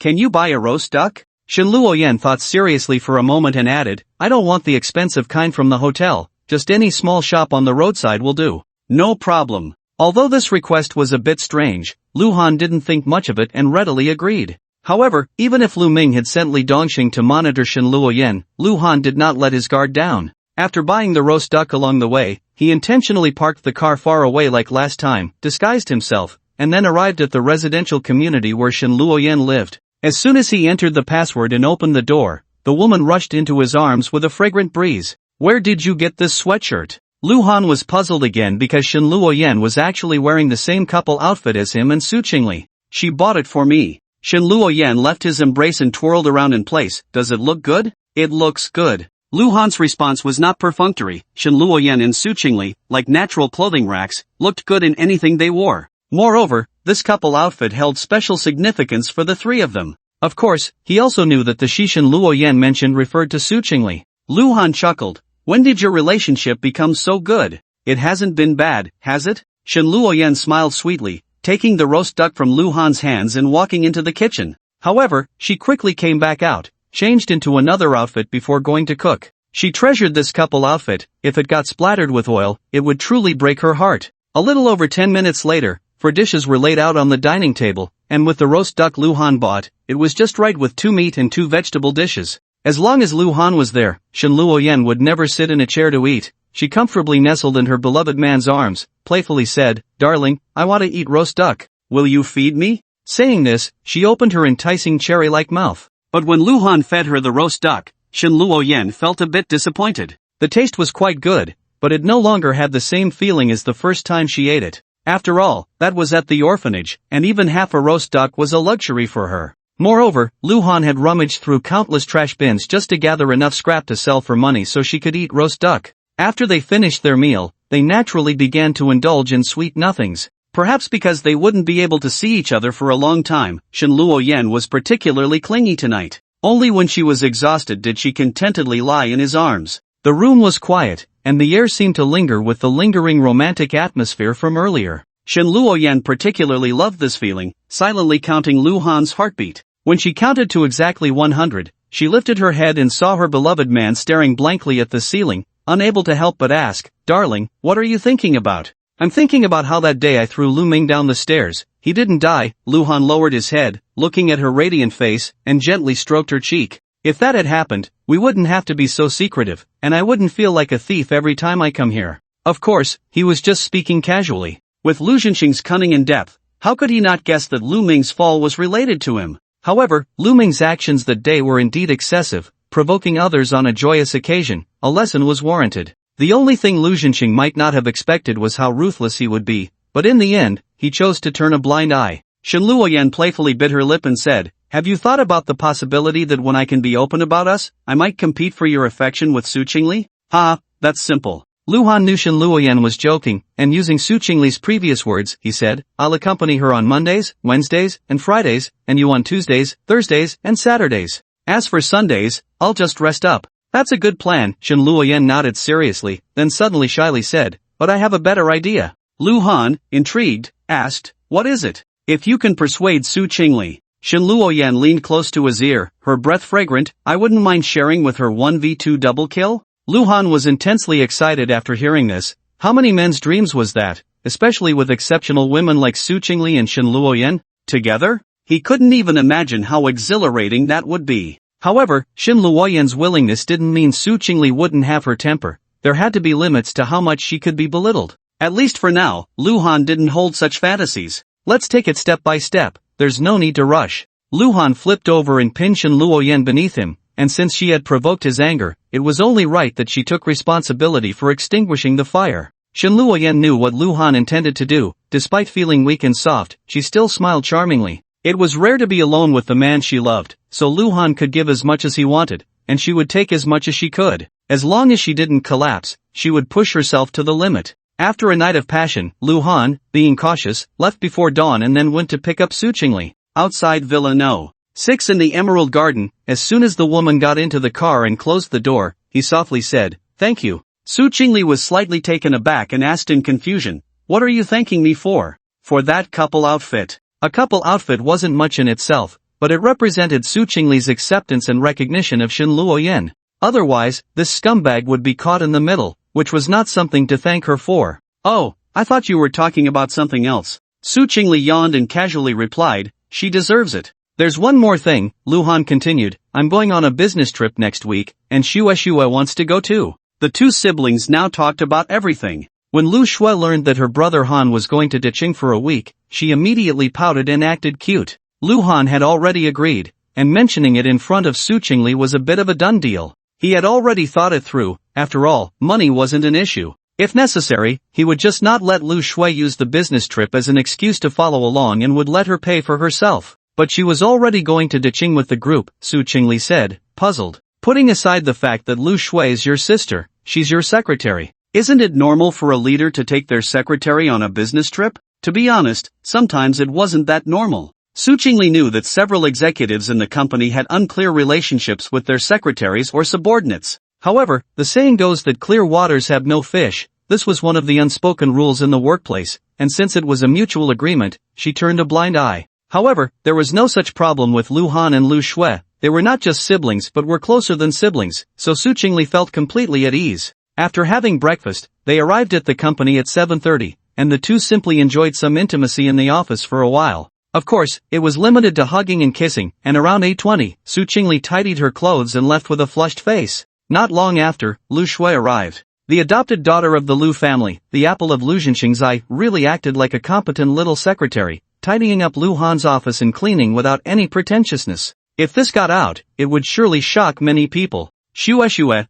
Can you buy a roast duck? Shen Luoyan thought seriously for a moment and added, I don't want the expensive kind from the hotel, just any small shop on the roadside will do. No problem. Although this request was a bit strange, Lu Han didn't think much of it and readily agreed. However, even if Lu Ming had sent Li Dongxing to monitor Shen Luoyan, Lu Han did not let his guard down. After buying the roast duck along the way, he intentionally parked the car far away like last time, disguised himself, and then arrived at the residential community where Shen Luoyan lived. As soon as he entered the password and opened the door, the woman rushed into his arms with a fragrant breeze. Where did you get this sweatshirt? Lu Han was puzzled again because Shen Luoyan was actually wearing the same couple outfit as him and Su Chingle. She bought it for me. Shen Luoyan left his embrace and twirled around in place. Does it look good? It looks good. Lu Han's response was not perfunctory. Shen Luoyan and Su Chingle, like natural clothing racks, looked good in anything they wore. Moreover, this couple outfit held special significance for the three of them. Of course, he also knew that the Shen Luoyan mentioned referred to Su Chingle. Lu Han chuckled. When did your relationship become so good? It hasn't been bad, has it? Shen Luoyan smiled sweetly, taking the roast duck from Lu Han's hands and walking into the kitchen. However, she quickly came back out, changed into another outfit before going to cook. She treasured this couple outfit. If it got splattered with oil, it would truly break her heart. A little over 10 minutes later, 4 dishes were laid out on the dining table, and with the roast duck Lu Han bought, it was just right with 2 meat and 2 vegetable dishes. As long as Lu Han was there, Shen Luoyan would never sit in a chair to eat. She comfortably nestled in her beloved man's arms, playfully said, Darling, I want to eat roast duck. Will you feed me? Saying this, she opened her enticing cherry-like mouth. But when Lu Han fed her the roast duck, Shen Luoyan felt a bit disappointed. The taste was quite good, but it no longer had the same feeling as the first time she ate it. After all, that was at the orphanage, and even half a roast duck was a luxury for her. Moreover, Lu Han had rummaged through countless trash bins just to gather enough scrap to sell for money so she could eat roast duck. After they finished their meal, they naturally began to indulge in sweet nothings. Perhaps because they wouldn't be able to see each other for a long time, Shen Luoyan was particularly clingy tonight. Only when she was exhausted did she contentedly lie in his arms. The room was quiet, and the air seemed to linger with the lingering romantic atmosphere from earlier. Shen Luoyan particularly loved this feeling, silently counting Lu Han's heartbeat. When she counted to exactly 100, She lifted her head and saw her beloved man staring blankly at the ceiling, unable to help but ask, "Darling, what are you thinking about?" "I'm thinking about how that day I threw Lu Ming down the stairs. He didn't die." Luhan lowered his head, looking at her radiant face, and gently stroked her cheek. "If that had happened, we wouldn't have to be so secretive, and I wouldn't feel like a thief every time I come here." Of course, he was just speaking casually. With Lu Jinxing's cunning and depth, how could he not guess that Lu Ming's fall was related to him? However, Lu Ming's actions that day were indeed excessive, provoking others on a joyous occasion. A lesson was warranted. The only thing Lu Jinxing might not have expected was how ruthless he would be, but in the end, he chose to turn a blind eye. Shen Luoyan playfully bit her lip and said, "Have you thought about the possibility that when I can be open about us, I might compete for your affection with Su Chingle?" "Ha, that's simple." Luhan knew Shen Luoyan was joking, and using Su Chingle's previous words, he said, "I'll accompany her on Mondays, Wednesdays, and Fridays, and you on Tuesdays, Thursdays, and Saturdays. As for Sundays, I'll just rest up." "That's a good plan." Shen Luoyan nodded seriously, then suddenly shyly said, "But I have a better idea." Luhan, intrigued, asked, "What is it?" "If you can persuade Su Chingle." Shen Luoyan leaned close to his ear, her breath fragrant, "I wouldn't mind sharing with her 1v2 double kill." Luhan was intensely excited after hearing this. How many men's dreams was that, especially with exceptional women like Su Chingle and Shen Luoyan? Together? He couldn't even imagine how exhilarating that would be. However, Shen Luoyan's willingness didn't mean Su Chingle wouldn't have her temper. There had to be limits to how much she could be belittled. At least for now, Luhan didn't hold such fantasies. "Let's take it step by step, there's no need to rush." Luhan flipped over and pinned Shen Luoyan beneath him, and since she had provoked his anger, it was only right that she took responsibility for extinguishing the fire. Shen Luoyan knew what Luhan intended to do. Despite feeling weak and soft, she still smiled charmingly. It was rare to be alone with the man she loved, so Luhan could give as much as he wanted, and she would take as much as she could. As long as she didn't collapse, she would push herself to the limit. After a night of passion, Luhan, being cautious, left before dawn and then went to pick up Su Chingle. Outside Villa No. 6 in the Emerald Garden, as soon as the woman got into the car and closed the door, he softly said, "Thank you." Su Chingle was slightly taken aback and asked in confusion, "What are you thanking me for?" "For that couple outfit." A couple outfit wasn't much in itself, but it represented Su Chingle's acceptance and recognition of Shen Luoyan. Otherwise, this scumbag would be caught in the middle, which was not something to thank her for. "Oh, I thought you were talking about something else." Su Chingle yawned and casually replied, "She deserves it." "There's one more thing," Luhan continued, "I'm going on a business trip next week, and Shue wants to go too." The two siblings now talked about everything. When Lu Shui learned that her brother Han was going to Diching for a week, she immediately pouted and acted cute. Luhan had already agreed, and mentioning it in front of Su Chingle was a bit of a done deal. He had already thought it through. After all, money wasn't an issue. If necessary, he would just not let Lu Shui use the business trip as an excuse to follow along and would let her pay for herself. "But she was already going to Diching with the group," Su Chingle said, puzzled. "Putting aside the fact that Lu Shui is your sister, she's your secretary. Isn't it normal for a leader to take their secretary on a business trip?" To be honest, sometimes it wasn't that normal. Su Chingle knew that several executives in the company had unclear relationships with their secretaries or subordinates. However, the saying goes that clear waters have no fish. This was one of the unspoken rules in the workplace, and since it was a mutual agreement, she turned a blind eye. However, there was no such problem with Luhan and Lu Shui. They were not just siblings but were closer than siblings, so Su Chingle felt completely at ease. After having breakfast, they arrived at the company at 7:30, and the two simply enjoyed some intimacy in the office for a while. Of course, it was limited to hugging and kissing, and around 8:20, Su Chingle tidied her clothes and left with a flushed face. Not long after, Lu Shui arrived. The adopted daughter of the Lu family, the apple of Lu Jinxing's eye, really acted like a competent little secretary, tidying up Lu Han's office and cleaning without any pretentiousness. If this got out, it would surely shock many people. "Shue,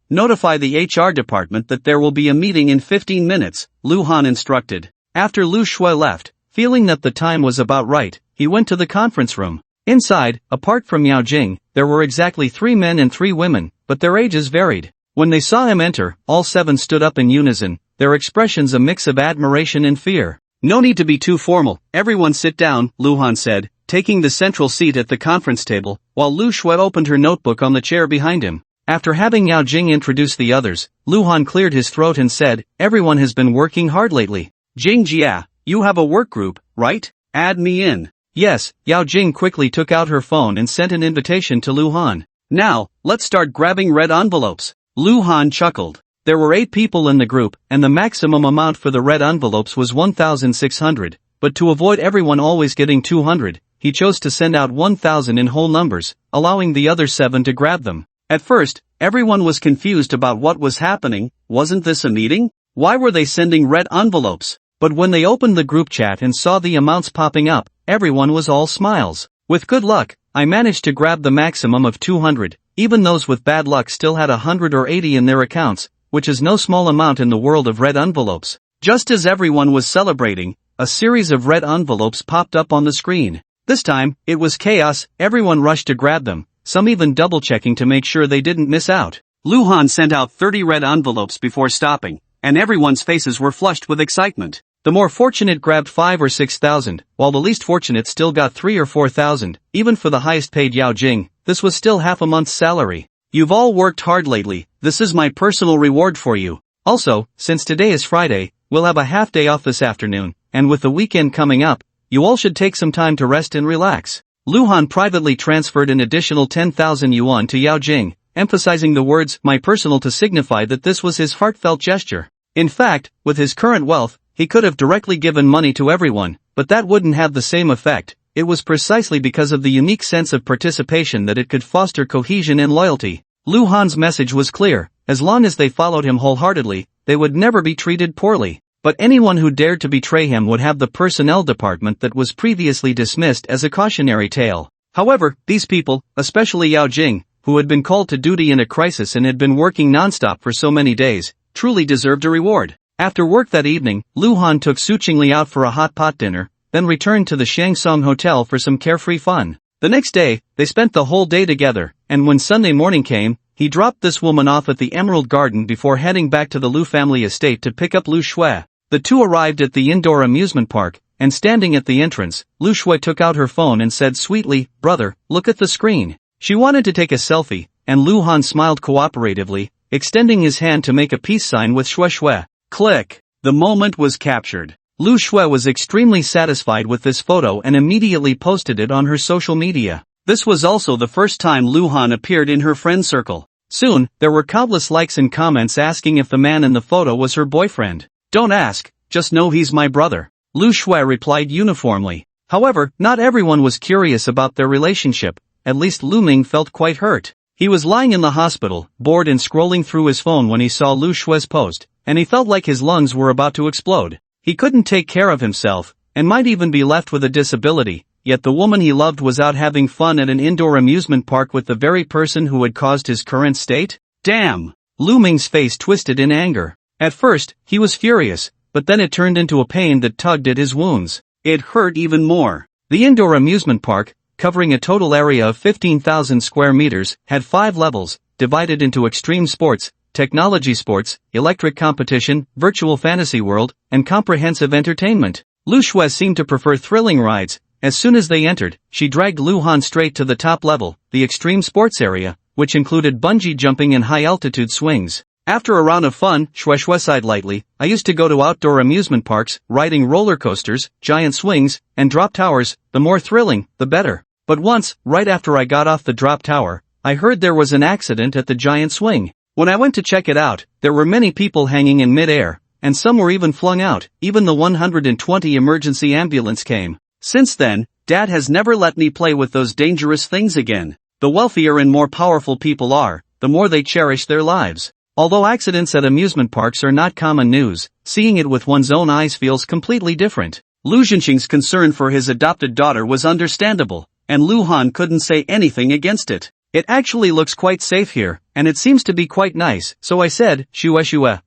notify the HR department that there will be a meeting in 15 minutes, Lu Han instructed. After Lu Shui left, feeling that the time was about right, he went to the conference room. Inside, apart from Yao Jing, there were exactly 3 men and 3 women, but their ages varied. When they saw him enter, all 7 stood up in unison, their expressions a mix of admiration and fear. "No need to be too formal, everyone sit down," Luhan said, taking the central seat at the conference table, while Lu Shui opened her notebook on the chair behind him. After having Yao Jing introduce the others, Luhan cleared his throat and said, "Everyone has been working hard lately. Jing Jia, you have a work group, right? Add me in." "Yes." Yao Jing quickly took out her phone and sent an invitation to Luhan. Now, let's start grabbing red envelopes. Luhan chuckled. There were 8 people in the group, and the maximum amount for the red envelopes was 1,600, but to avoid everyone always getting 200, he chose to send out 1,000 in whole numbers, allowing the other 7 to grab them. At first, everyone was confused about what was happening. Wasn't this a meeting? Why were they sending red envelopes? But when they opened the group chat and saw the amounts popping up, everyone was all smiles. With good luck, I managed to grab the maximum of 200, even those with bad luck still had 100 or 80 in their accounts, which is no small amount in the world of red envelopes. Just as everyone was celebrating, a series of red envelopes popped up on the screen. This time, it was chaos. Everyone rushed to grab them, some even double-checking to make sure they didn't miss out. Luhan sent out 30 red envelopes before stopping, and everyone's faces were flushed with excitement. The more fortunate grabbed 5 or 6,000, while the least fortunate still got 3 or 4,000. Even for the highest paid Yao Jing, this was still half a month's salary. You've all worked hard lately. This is my personal reward for you. Also, since today is Friday, we'll have a half day off this afternoon, and with the weekend coming up, you all should take some time to rest and relax. Luhan privately transferred an additional 10,000 yuan to Yao Jing, emphasizing the words "my personal" to signify that this was his heartfelt gesture. In fact, with his current wealth, he could have directly given money to everyone, but that wouldn't have the same effect. It was precisely because of the unique sense of participation that it could foster cohesion and loyalty. Luhan's message was clear: as long as they followed him wholeheartedly, they would never be treated poorly. But anyone who dared to betray him would have the personnel department that was previously dismissed as a cautionary tale. However, these people, especially Yao Jing, who had been called to duty in a crisis and had been working non-stop for so many days, truly deserved a reward. After work that evening, Luhan took Su Chingle out for a hot pot dinner, then returned to the Shangsong Hotel for some carefree fun. The next day, they spent the whole day together, and when Sunday morning came, he dropped this woman off at the Emerald Garden before heading back to the Lu family estate to pick up Lu Shui. The two arrived at the indoor amusement park, and standing at the entrance, Lu Shui took out her phone and said sweetly, "Brother, look at the screen." She wanted to take a selfie, and Luhan smiled cooperatively, extending his hand to make a peace sign with Shui Shui. Click. The moment was captured. Lu Shui was extremely satisfied with this photo and immediately posted it on her social media. This was also the first time Luhan appeared in her friend circle. Soon, there were countless likes and comments asking if the man in the photo was her boyfriend. "Don't ask, just know he's my brother," Lu Shui replied uniformly. However, not everyone was curious about their relationship. At least Lu Ming felt quite hurt. He was lying in the hospital, bored and scrolling through his phone when he saw Lu Shui's post, and he felt like his lungs were about to explode. He couldn't take care of himself, and might even be left with a disability, yet the woman he loved was out having fun at an indoor amusement park with the very person who had caused his current state? Damn! Lu Ming's face twisted in anger. At first, he was furious, but then it turned into a pain that tugged at his wounds. It hurt even more. The indoor amusement park, covering a total area of 15,000 square meters, had 5 levels, divided into extreme sports, technology sports, electric competition, virtual fantasy world, and comprehensive entertainment. Lu Shui seemed to prefer thrilling rides. As soon as they entered, she dragged Luhan straight to the top level, the extreme sports area, which included bungee jumping and high-altitude swings. After a round of fun, Shui Shui sighed lightly. "I used to go to outdoor amusement parks, riding roller coasters, giant swings, and drop towers. The more thrilling, the better. But once, right after I got off the drop tower, I heard there was an accident at the giant swing. When I went to check it out, there were many people hanging in mid-air, and some were even flung out. Even the 120 emergency ambulance came. Since then, Dad has never let me play with those dangerous things again." The wealthier and more powerful people are, the more they cherish their lives. Although accidents at amusement parks are not common news, seeing it with one's own eyes feels completely different. Lu Zhenxing's concern for his adopted daughter was understandable, and Luhan couldn't say anything against it. "It actually looks quite safe here, and it seems to be quite nice, so I said, Shui,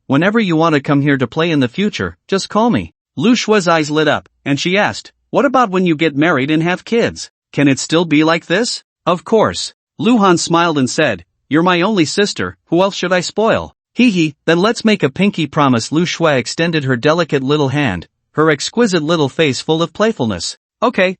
whenever you want to come here to play in the future, just call me." Lu Shui's eyes lit up, and she asked, "What about when you get married and have kids? Can it still be like this?" "Of course." Luhan smiled and said, "You're my only sister, who else should I spoil?" "Hee, then let's make a pinky promise." Lu Shui extended her delicate little hand, her exquisite little face full of playfulness. Okay.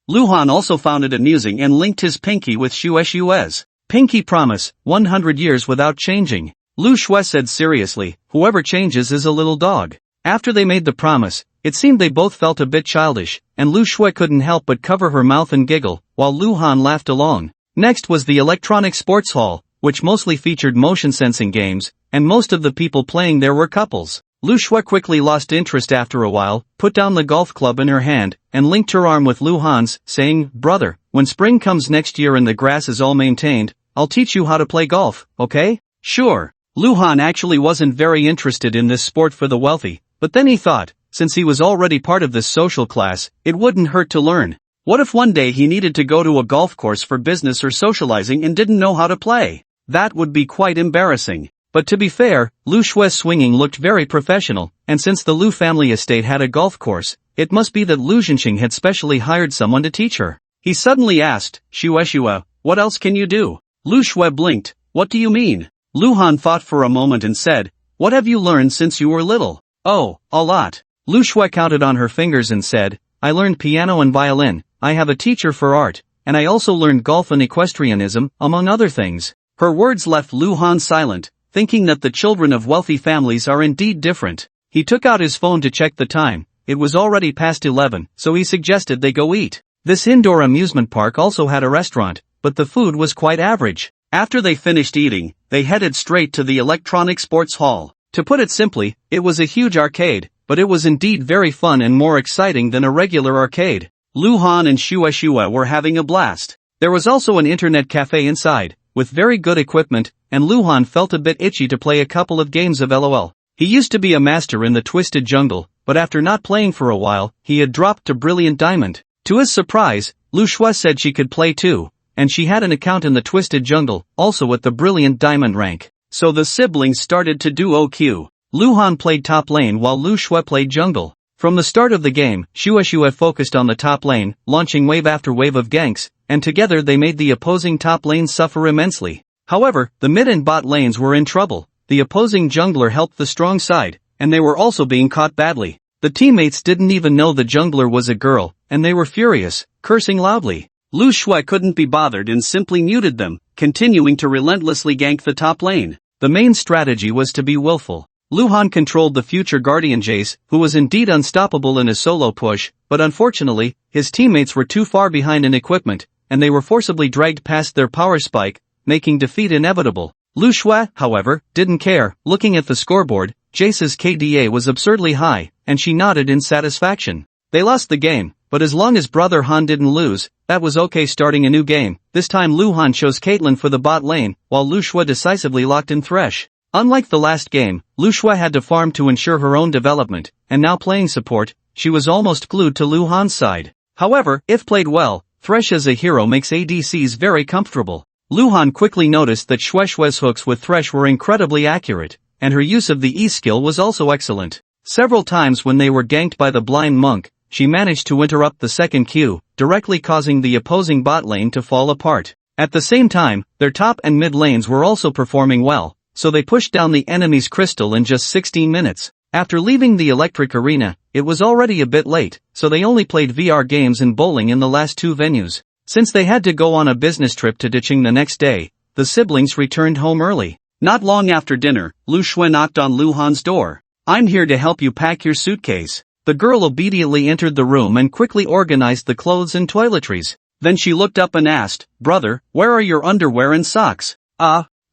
Luhan also found it amusing and linked his pinky with Shui's. "Pinky promise, 100 years without changing." Lu Shui said seriously, "Whoever changes is a little dog." After they made the promise, it seemed they both felt a bit childish, and Lu Shui couldn't help but cover her mouth and giggle, while Luhan laughed along. Next was the electronic sports hall, which mostly featured motion sensing games, and most of the people playing there were couples. Lu Xue quickly lost interest after a while, put down the golf club in her hand, and linked her arm with Lu Han's, saying, "Brother, when spring comes next year and the grass is all maintained, I'll teach you how to play golf, okay?" Sure. Lu Han actually wasn't very interested in this sport for the wealthy, but then he thought, since he was already part of this social class, it wouldn't hurt to learn. What if one day he needed to go to a golf course for business or socializing and didn't know how to play? That would be quite embarrassing. But to be fair, Lu Xue's swinging looked very professional, and since the Lu family estate had a golf course, it must be that Lu Zhenxing had specially hired someone to teach her. He suddenly asked, "Xue, what else can you do?" Lu Xue blinked. "What do you mean?" Lu Han thought for a moment and said, "What have you learned since you were little?" "Oh, a lot." Lu Xue counted on her fingers and said, "I learned piano and violin, I have a teacher for art, and I also learned golf and equestrianism, among other things." Her words left Lu Han silent, thinking that the children of wealthy families are indeed different. He took out his phone to check the time. It was already past 11, so he suggested they go eat. This indoor amusement park also had a restaurant, but the food was quite average. After they finished eating, they headed straight to the electronic sports hall. To put it simply, it was a huge arcade, but it was indeed very fun and more exciting than a regular arcade. Lu Han and Xue were having a blast. There was also an internet cafe inside, with very good equipment, and Lu Han felt a bit itchy to play a couple of games of LOL. He used to be a master in the Twisted Jungle, but after not playing for a while, he had dropped to Brilliant Diamond. To his surprise, Lu Xue said she could play too, and she had an account in the Twisted Jungle, also at the Brilliant Diamond rank. So the siblings started to duo queue. Lu Han played top lane while Lu Xue played jungle. From the start of the game, Xue focused on the top lane, launching wave after wave of ganks, and together they made the opposing top lane suffer immensely. However, the mid and bot lanes were in trouble. The opposing jungler helped the strong side, and they were also being caught badly. The teammates didn't even know the jungler was a girl, and they were furious, cursing loudly. Lu Xue couldn't be bothered and simply muted them, continuing to relentlessly gank the top lane. The main strategy was to be willful. Lu Han controlled the future Guardian Jace, who was indeed unstoppable in a solo push, but unfortunately, his teammates were too far behind in equipment, and they were forcibly dragged past their power spike, making defeat inevitable. Lu Xue, however, didn't care. Looking at the scoreboard, Jace's KDA was absurdly high, and she nodded in satisfaction. They lost the game, but as long as Brother Han didn't lose, that was okay. Starting a new game, this time Lu Han chose Caitlyn for the bot lane, while Lu Xue decisively locked in Thresh. Unlike the last game, Lu Xue had to farm to ensure her own development, and now playing support, she was almost glued to Lu Han's side. However, if played well, Thresh as a hero makes ADCs very comfortable. Lu Han quickly noticed that Xue's hooks with Thresh were incredibly accurate, and her use of the E skill was also excellent. Several times when they were ganked by the blind monk, she managed to interrupt the second Q, directly causing the opposing bot lane to fall apart. At the same time, their top and mid lanes were also performing well, so they pushed down the enemy's crystal in just 16 minutes. After leaving the electric arena, it was already a bit late, so they only played VR games and bowling in the last two venues. Since they had to go on a business trip to Diching the next day, the siblings returned home early. Not long after dinner, Lu Xue knocked on Lu Han's door. "I'm here to help you pack your suitcase." The girl obediently entered the room and quickly organized the clothes and toiletries. Then she looked up and asked, "Brother, where are your underwear and socks?"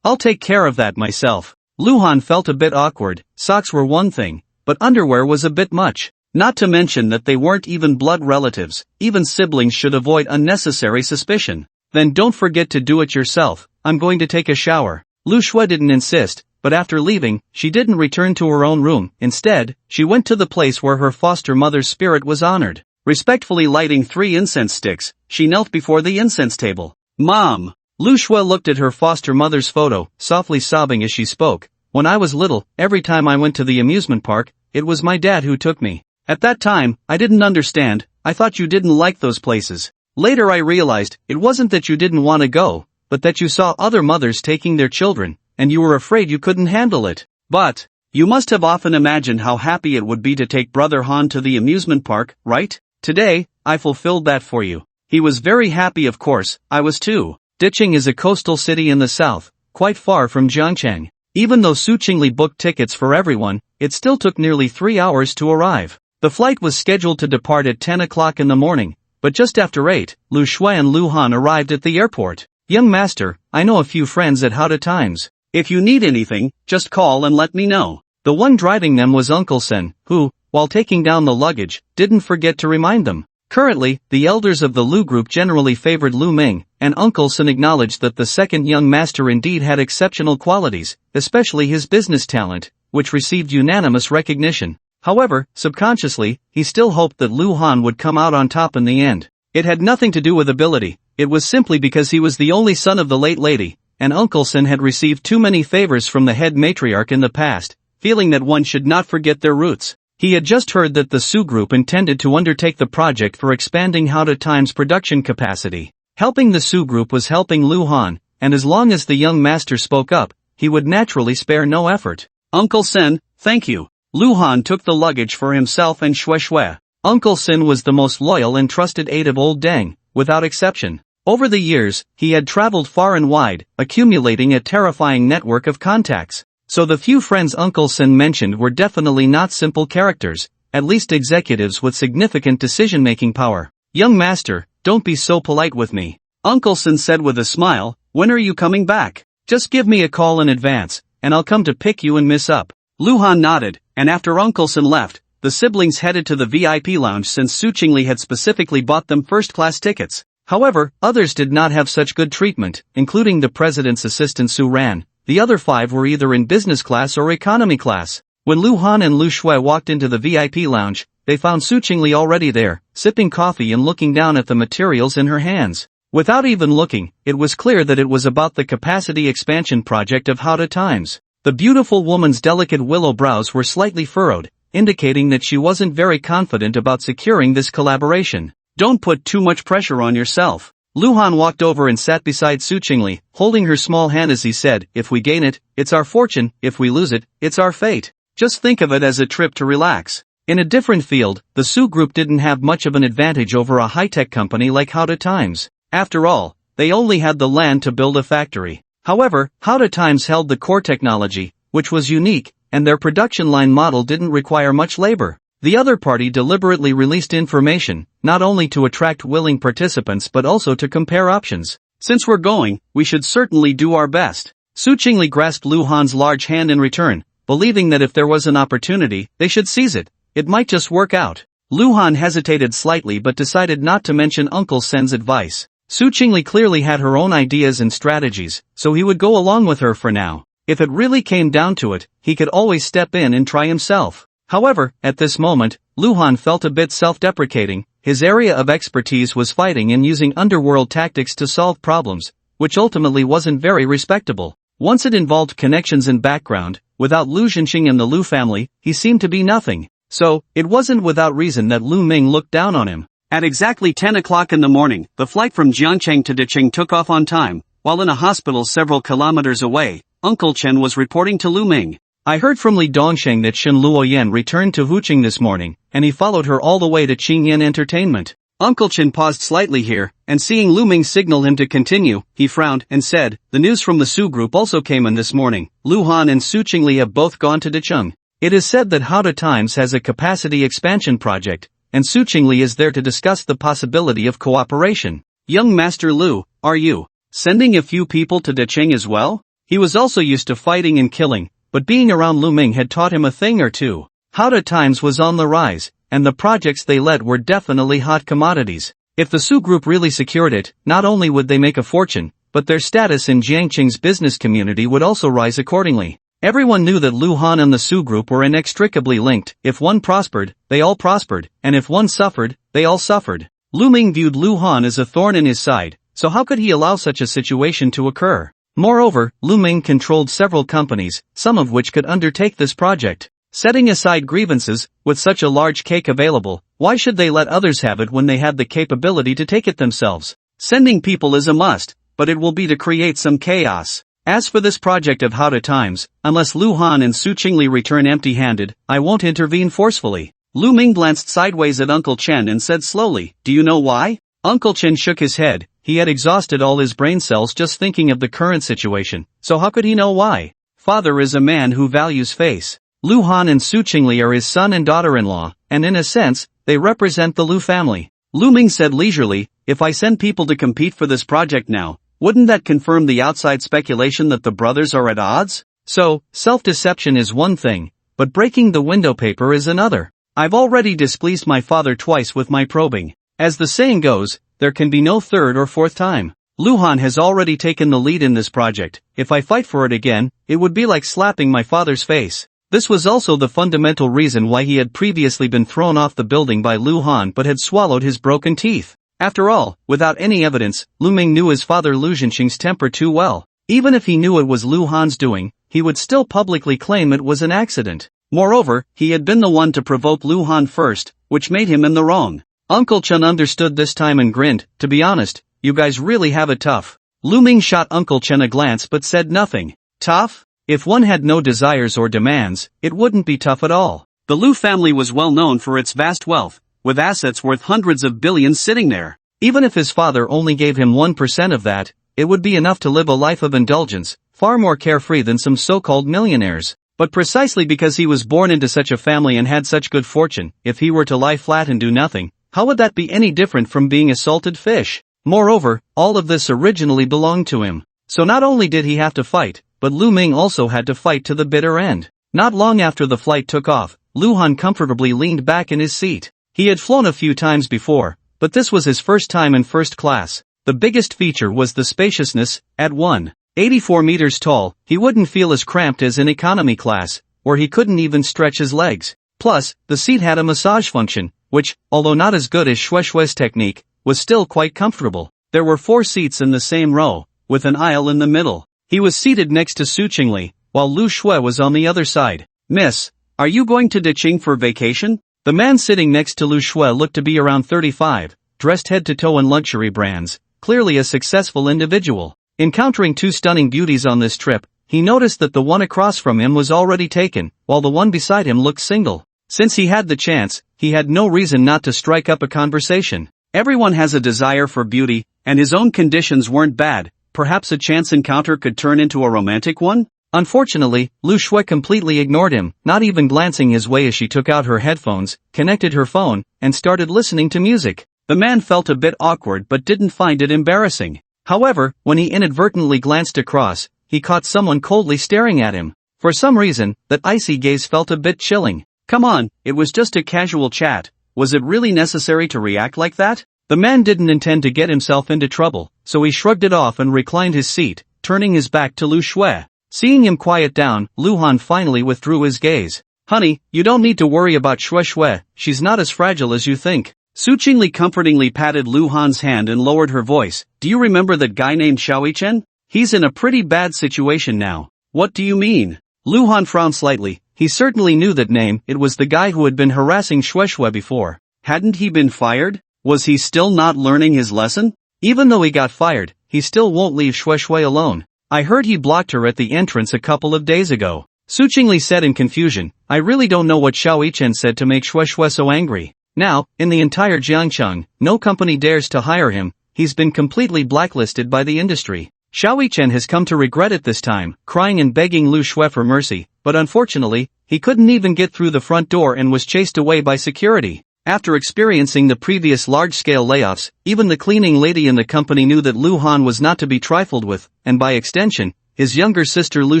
I'll take care of that myself." Lu Han felt a bit awkward. Socks were one thing, but underwear was a bit much. Not to mention that they weren't even blood relatives. Even siblings should avoid unnecessary suspicion. "Then don't forget to do it yourself. I'm going to take a shower." Lu Xue didn't insist, but after leaving, she didn't return to her own room. Instead, she went to the place where her foster mother's spirit was honored. Respectfully lighting 3 incense sticks, she knelt before the incense table. "Mom!" Lu Xue looked at her foster mother's photo, softly sobbing as she spoke. "When I was little, every time I went to the amusement park, it was my dad who took me. At that time, I didn't understand. I thought you didn't like those places. Later I realized, it wasn't that you didn't want to go, but that you saw other mothers taking their children, and you were afraid you couldn't handle it. But, you must have often imagined how happy it would be to take Brother Han to the amusement park, right? Today, I fulfilled that for you." He was very happy. Of course, I was too. Diching is a coastal city in the south, quite far from Jiangcheng. Even though Su Chingle booked tickets for everyone, it still took nearly 3 hours to arrive. The flight was scheduled to depart at 10 o'clock in the morning, but just after 8, Lu Xue and Lu Han arrived at the airport. Young master, I know a few friends at Howda Times. If you need anything, just call and let me know. The one driving them was Uncle Sen, who, while taking down the luggage, didn't forget to remind them. Currently, the elders of the Lu group generally favored Lu Ming, and Uncle Sen acknowledged that the second young master indeed had exceptional qualities, especially his business talent, which received unanimous recognition. However, subconsciously, he still hoped that Lu Han would come out on top in the end. It had nothing to do with ability, it was simply because he was the only son of the late lady, and Uncle Sen had received too many favors from the head matriarch in the past, feeling that one should not forget their roots. He had just heard that the Su group intended to undertake the project for expanding Howda Times' production capacity. Helping the Su group was helping Lu Han, and as long as the young master spoke up, he would naturally spare no effort. Uncle Sen, thank you. Lu Han took the luggage for himself and Xue Xue. Uncle Sen was the most loyal and trusted aide of old Deng, without exception. Over the years, he had traveled far and wide, accumulating a terrifying network of contacts. So the few friends Uncle Sen mentioned were definitely not simple characters, at least executives with significant decision-making power. Young master, don't be so polite with me. Uncle Sen said with a smile, when are you coming back? Just give me a call in advance, and I'll come to pick you and Miss up. Lu Han nodded, and after Uncle Sen left, the siblings headed to the VIP lounge since Su Chingle had specifically bought them first-class tickets. However, others did not have such good treatment, including the president's assistant Su Ran. The other 5 were either in business class or economy class. When Lu Han and Lu Xue walked into the VIP lounge, they found Su Chingle already there, sipping coffee and looking down at the materials in her hands. Without even looking, it was clear that it was about the capacity expansion project of Howda Times. The beautiful woman's delicate willow brows were slightly furrowed, indicating that she wasn't very confident about securing this collaboration. Don't put too much pressure on yourself. Lu Han walked over and sat beside Su Chingle, holding her small hand as he said, if we gain it, it's our fortune, if we lose it, it's our fate. Just think of it as a trip to relax. In a different field, the Su group didn't have much of an advantage over a high-tech company like Howda Times. After all, they only had the land to build a factory. However, Howda Times held the core technology, which was unique, and their production line model didn't require much labor. The other party deliberately released information, not only to attract willing participants but also to compare options. Since we're going, we should certainly do our best. Su Chingle grasped Lu Han's large hand in return, believing that if there was an opportunity, they should seize it. It might just work out. Lu Han hesitated slightly but decided not to mention Uncle Sen's advice. Su Chingle clearly had her own ideas and strategies, so he would go along with her for now. If it really came down to it, he could always step in and try himself. However, at this moment, Lu Han felt a bit self-deprecating. His area of expertise was fighting and using underworld tactics to solve problems, which ultimately wasn't very respectable. Once it involved connections and background, without Lu Zhenxing and the Lu family, he seemed to be nothing. So, it wasn't without reason that Lu Ming looked down on him. At exactly 10 o'clock in the morning, the flight from Jiangcheng to Decheng took off on time. While in a hospital several kilometers away, Uncle Chen was reporting to Lu Ming. I heard from Li Dongsheng that Shen Luoyan returned to Huqing this morning, and he followed her all the way to Qingyan Entertainment. Uncle Chen paused slightly here, and seeing Lu Ming signal him to continue, he frowned and said, the news from the Su group also came in this morning. Lu Han and Su Chingle have both gone to Decheng. It is said that Howda Times has a capacity expansion project, and Su Chingle is there to discuss the possibility of cooperation. Young Master Lu, are you sending a few people to Decheng as well? He was also used to fighting and killing, but being around Lu Ming had taught him a thing or two. Howda Times was on the rise, and the projects they led were definitely hot commodities. If the Su group really secured it, not only would they make a fortune, but their status in Jiangqing's business community would also rise accordingly. Everyone knew that Lu Han and the Su group were inextricably linked. If one prospered, they all prospered, and if one suffered, they all suffered. Lu Ming viewed Lu Han as a thorn in his side, so how could he allow such a situation to occur? Moreover, Lu Ming controlled several companies, some of which could undertake this project. Setting aside grievances, with such a large cake available, why should they let others have it when they had the capability to take it themselves? Sending people is a must, but it will be to create some chaos. As for this project of Howda Times, unless Lu Han and Su Chingle return empty-handed, I won't intervene forcefully. Lu Ming glanced sideways at Uncle Chen and said slowly, do you know why? Uncle Chen shook his head. He had exhausted all his brain cells just thinking of the current situation, so how could he know why? Father is a man who values face. Lu Han and Su Chingle are his son and daughter-in-law, and in a sense, they represent the Lu family. Lu Ming said leisurely, if I send people to compete for this project now, Wouldn't that confirm the outside speculation that the brothers are at odds? So, self-deception is one thing, but breaking the window paper is another. I've already displeased my father twice with my probing. As the saying goes, there can be no third or fourth time. Luhan has already taken the lead in this project. If I fight for it again, it would be like slapping my father's face. This was also the fundamental reason why he had previously been thrown off the building by Luhan but had swallowed his broken teeth. After all, without any evidence, Lu Ming knew his father Lu Zhenxing's temper too well. Even if he knew it was Luhan's doing, he would still publicly claim it was an accident. Moreover, he had been the one to provoke Luhan first, which made him in the wrong. Uncle Chen understood this time and grinned. To be honest, you guys really have it tough. Lu Ming shot Uncle Chen a glance but said nothing. Tough? If one had no desires or demands, it wouldn't be tough at all. The Lu family was well known for its vast wealth, with assets worth hundreds of billions sitting there. Even if his father only gave him 1% of that, it would be enough to live a life of indulgence, far more carefree than some so-called millionaires. But precisely because he was born into such a family and had such good fortune, if he were to lie flat and do nothing, how would that be any different from being a salted fish? Moreover, all of this originally belonged to him. So not only did he have to fight, but Lu Ming also had to fight to the bitter end. Not long after the flight took off, Luhan comfortably leaned back in his seat. He had flown a few times before, but this was his first time in first class. The biggest feature was the spaciousness. At 184 meters tall, he wouldn't feel as cramped as in economy class, where he couldn't even stretch his legs. Plus, the seat had a massage function, which, although not as good as Shue's technique, was still quite comfortable. There were 4 seats in the same row, with an aisle in the middle. He was seated next to Su Chingle, while Lu Shui was on the other side. Miss, are you going to Diqing for vacation? The man sitting next to Lu Shui looked to be around 35, dressed head to toe in luxury brands, clearly a successful individual. Encountering 2 stunning beauties on this trip, he noticed that the one across from him was already taken, while the one beside him looked single. Since he had the chance, he had no reason not to strike up a conversation. Everyone has a desire for beauty, and his own conditions weren't bad. Perhaps a chance encounter could turn into a romantic one? Unfortunately, Lu Shui completely ignored him, not even glancing his way as she took out her headphones, connected her phone, and started listening to music. The man felt a bit awkward but didn't find it embarrassing. However, when he inadvertently glanced across, he caught someone coldly staring at him. For some reason, that icy gaze felt a bit chilling. Come on, it was just a casual chat. Was it really necessary to react like that? The man didn't intend to get himself into trouble, so he shrugged it off and reclined his seat, turning his back to Lu Shui. Seeing him quiet down, Luhan finally withdrew his gaze. Honey, you don't need to worry about Shui, she's not as fragile as you think. Su Chingle comfortingly patted Luhan's hand and lowered her voice. Do you remember that guy named Xiaoyichen? He's in a pretty bad situation now. What do you mean? Luhan frowned slightly. He certainly knew that name. It was the guy who had been harassing Shui before. Hadn't he been fired? Was he still not learning his lesson? Even though he got fired, he still won't leave Shui alone. I heard he blocked her at the entrance a couple of days ago. Su Chingle said in confusion. I really don't know what Xiaoyichen said to make Shui so angry. Now, in the entire Jiangcheng, no company dares to hire him. He's been completely blacklisted by the industry. Xiaoyichen has come to regret it this time, crying and begging Lu Shui for mercy, but unfortunately, he couldn't even get through the front door and was chased away by security. After experiencing the previous large-scale layoffs, even the cleaning lady in the company knew that Lu Han was not to be trifled with, and by extension, his younger sister Lu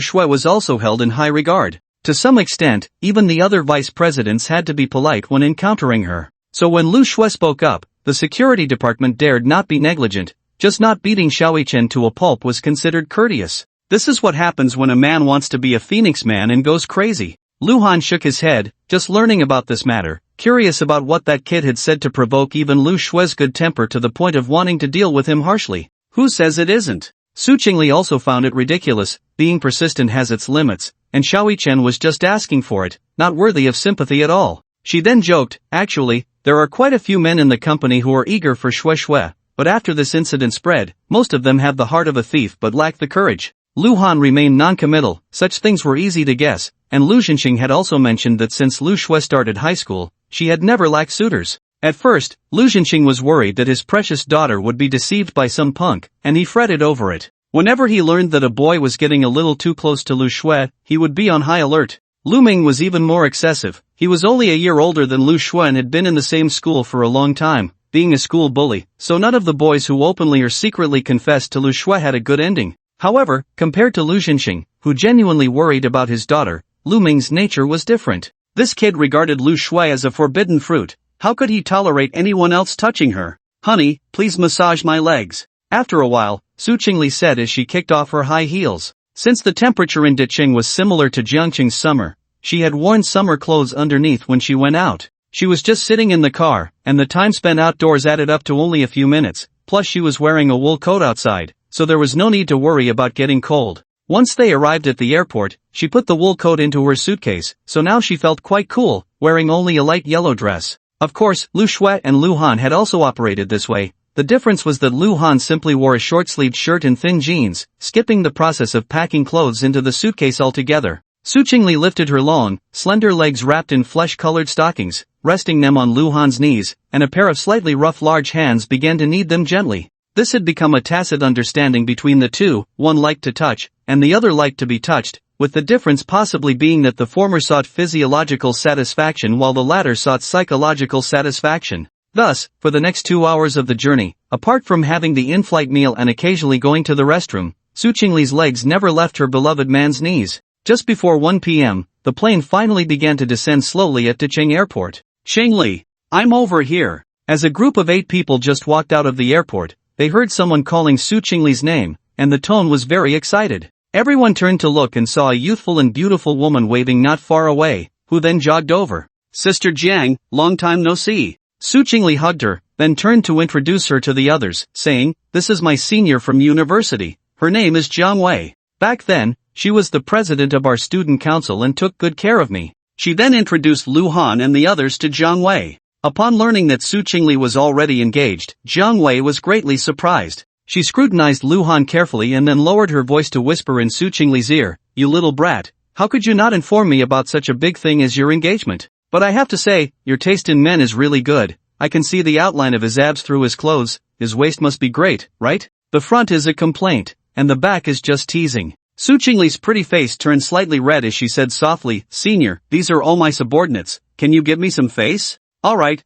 Shui was also held in high regard. To some extent, even the other vice presidents had to be polite when encountering her. So when Lu Shui spoke up, the security department dared not be negligent. Just not beating Xiaoyichen to a pulp was considered courteous. This is what happens when a man wants to be a phoenix man and goes crazy. Luhan shook his head, just learning about this matter, curious about what that kid had said to provoke even Lu Shui's good temper to the point of wanting to deal with him harshly. Who says it isn't? Su Chingle also found it ridiculous. Being persistent has its limits, and Xiaoyichen was just asking for it, not worthy of sympathy at all. She then joked, actually, there are quite a few men in the company who are eager for Shui, but after this incident spread, most of them have the heart of a thief but lack the courage. Luhan remained non-committal. Such things were easy to guess, and Lu Zhenxing had also mentioned that since Lu Shui started high school, she had never lacked suitors. At first, Lu Zhenxing was worried that his precious daughter would be deceived by some punk, and he fretted over it. Whenever he learned that a boy was getting a little too close to Lu Shui, he would be on high alert. Lu Ming was even more excessive. He was only a year older than Lu Shui and had been in the same school for a long time, being a school bully, so none of the boys who openly or secretly confessed to Lu Shui had a good ending. However, compared to Lu Jinxing, who genuinely worried about his daughter, Lu Ming's nature was different. This kid regarded Lu Shui as a forbidden fruit. How could he tolerate anyone else touching her? "Honey, please massage my legs." After a while, Su Chingle said as she kicked off her high heels. Since the temperature in Diqing was similar to Jiangqing's summer, she had worn summer clothes underneath when she went out. She was just sitting in the car, and the time spent outdoors added up to only a few minutes, plus she was wearing a wool coat outside, so there was no need to worry about getting cold. Once they arrived at the airport, she put the wool coat into her suitcase, so now she felt quite cool, wearing only a light yellow dress. Of course, Lu Shui and Lu Han had also operated this way. The difference was that Lu Han simply wore a short-sleeved shirt and thin jeans, skipping the process of packing clothes into the suitcase altogether. Su Chingle lifted her long, slender legs wrapped in flesh-colored stockings, resting them on Lu Han's knees, and a pair of slightly rough large hands began to knead them gently. This had become a tacit understanding between the two, one liked to touch, and the other liked to be touched, with the difference possibly being that the former sought physiological satisfaction while the latter sought psychological satisfaction. Thus, for the next 2 hours of the journey, apart from having the in-flight meal and occasionally going to the restroom, Su Chingle's legs never left her beloved man's knees. Just before 1 p.m., the plane finally began to descend slowly at Diqing Airport. "Shengli, I'm over here." As a group of 8 people just walked out of the airport, they heard someone calling Su Chingle's name, and the tone was very excited. Everyone turned to look and saw a youthful and beautiful woman waving not far away, who then jogged over. "Sister Jiang, long time no see." Su Chingle hugged her, then turned to introduce her to the others, saying, "This is my senior from university. Her name is Jiang Wei. Back then, she was the president of our student council and took good care of me." She then introduced Lu Han and the others to Jiang Wei. Upon learning that Su Chingle was already engaged, Jiang Wei was greatly surprised. She scrutinized Lu Han carefully and then lowered her voice to whisper in Su Chingle's ear, "You little brat, how could you not inform me about such a big thing as your engagement? But I have to say, your taste in men is really good. I can see the outline of his abs through his clothes. His waist must be great, right? The front is a complaint, and the back is just teasing." Su Chingle's pretty face turned slightly red as she said softly, "Senior, these are all my subordinates. Can you give me some face?" Alright,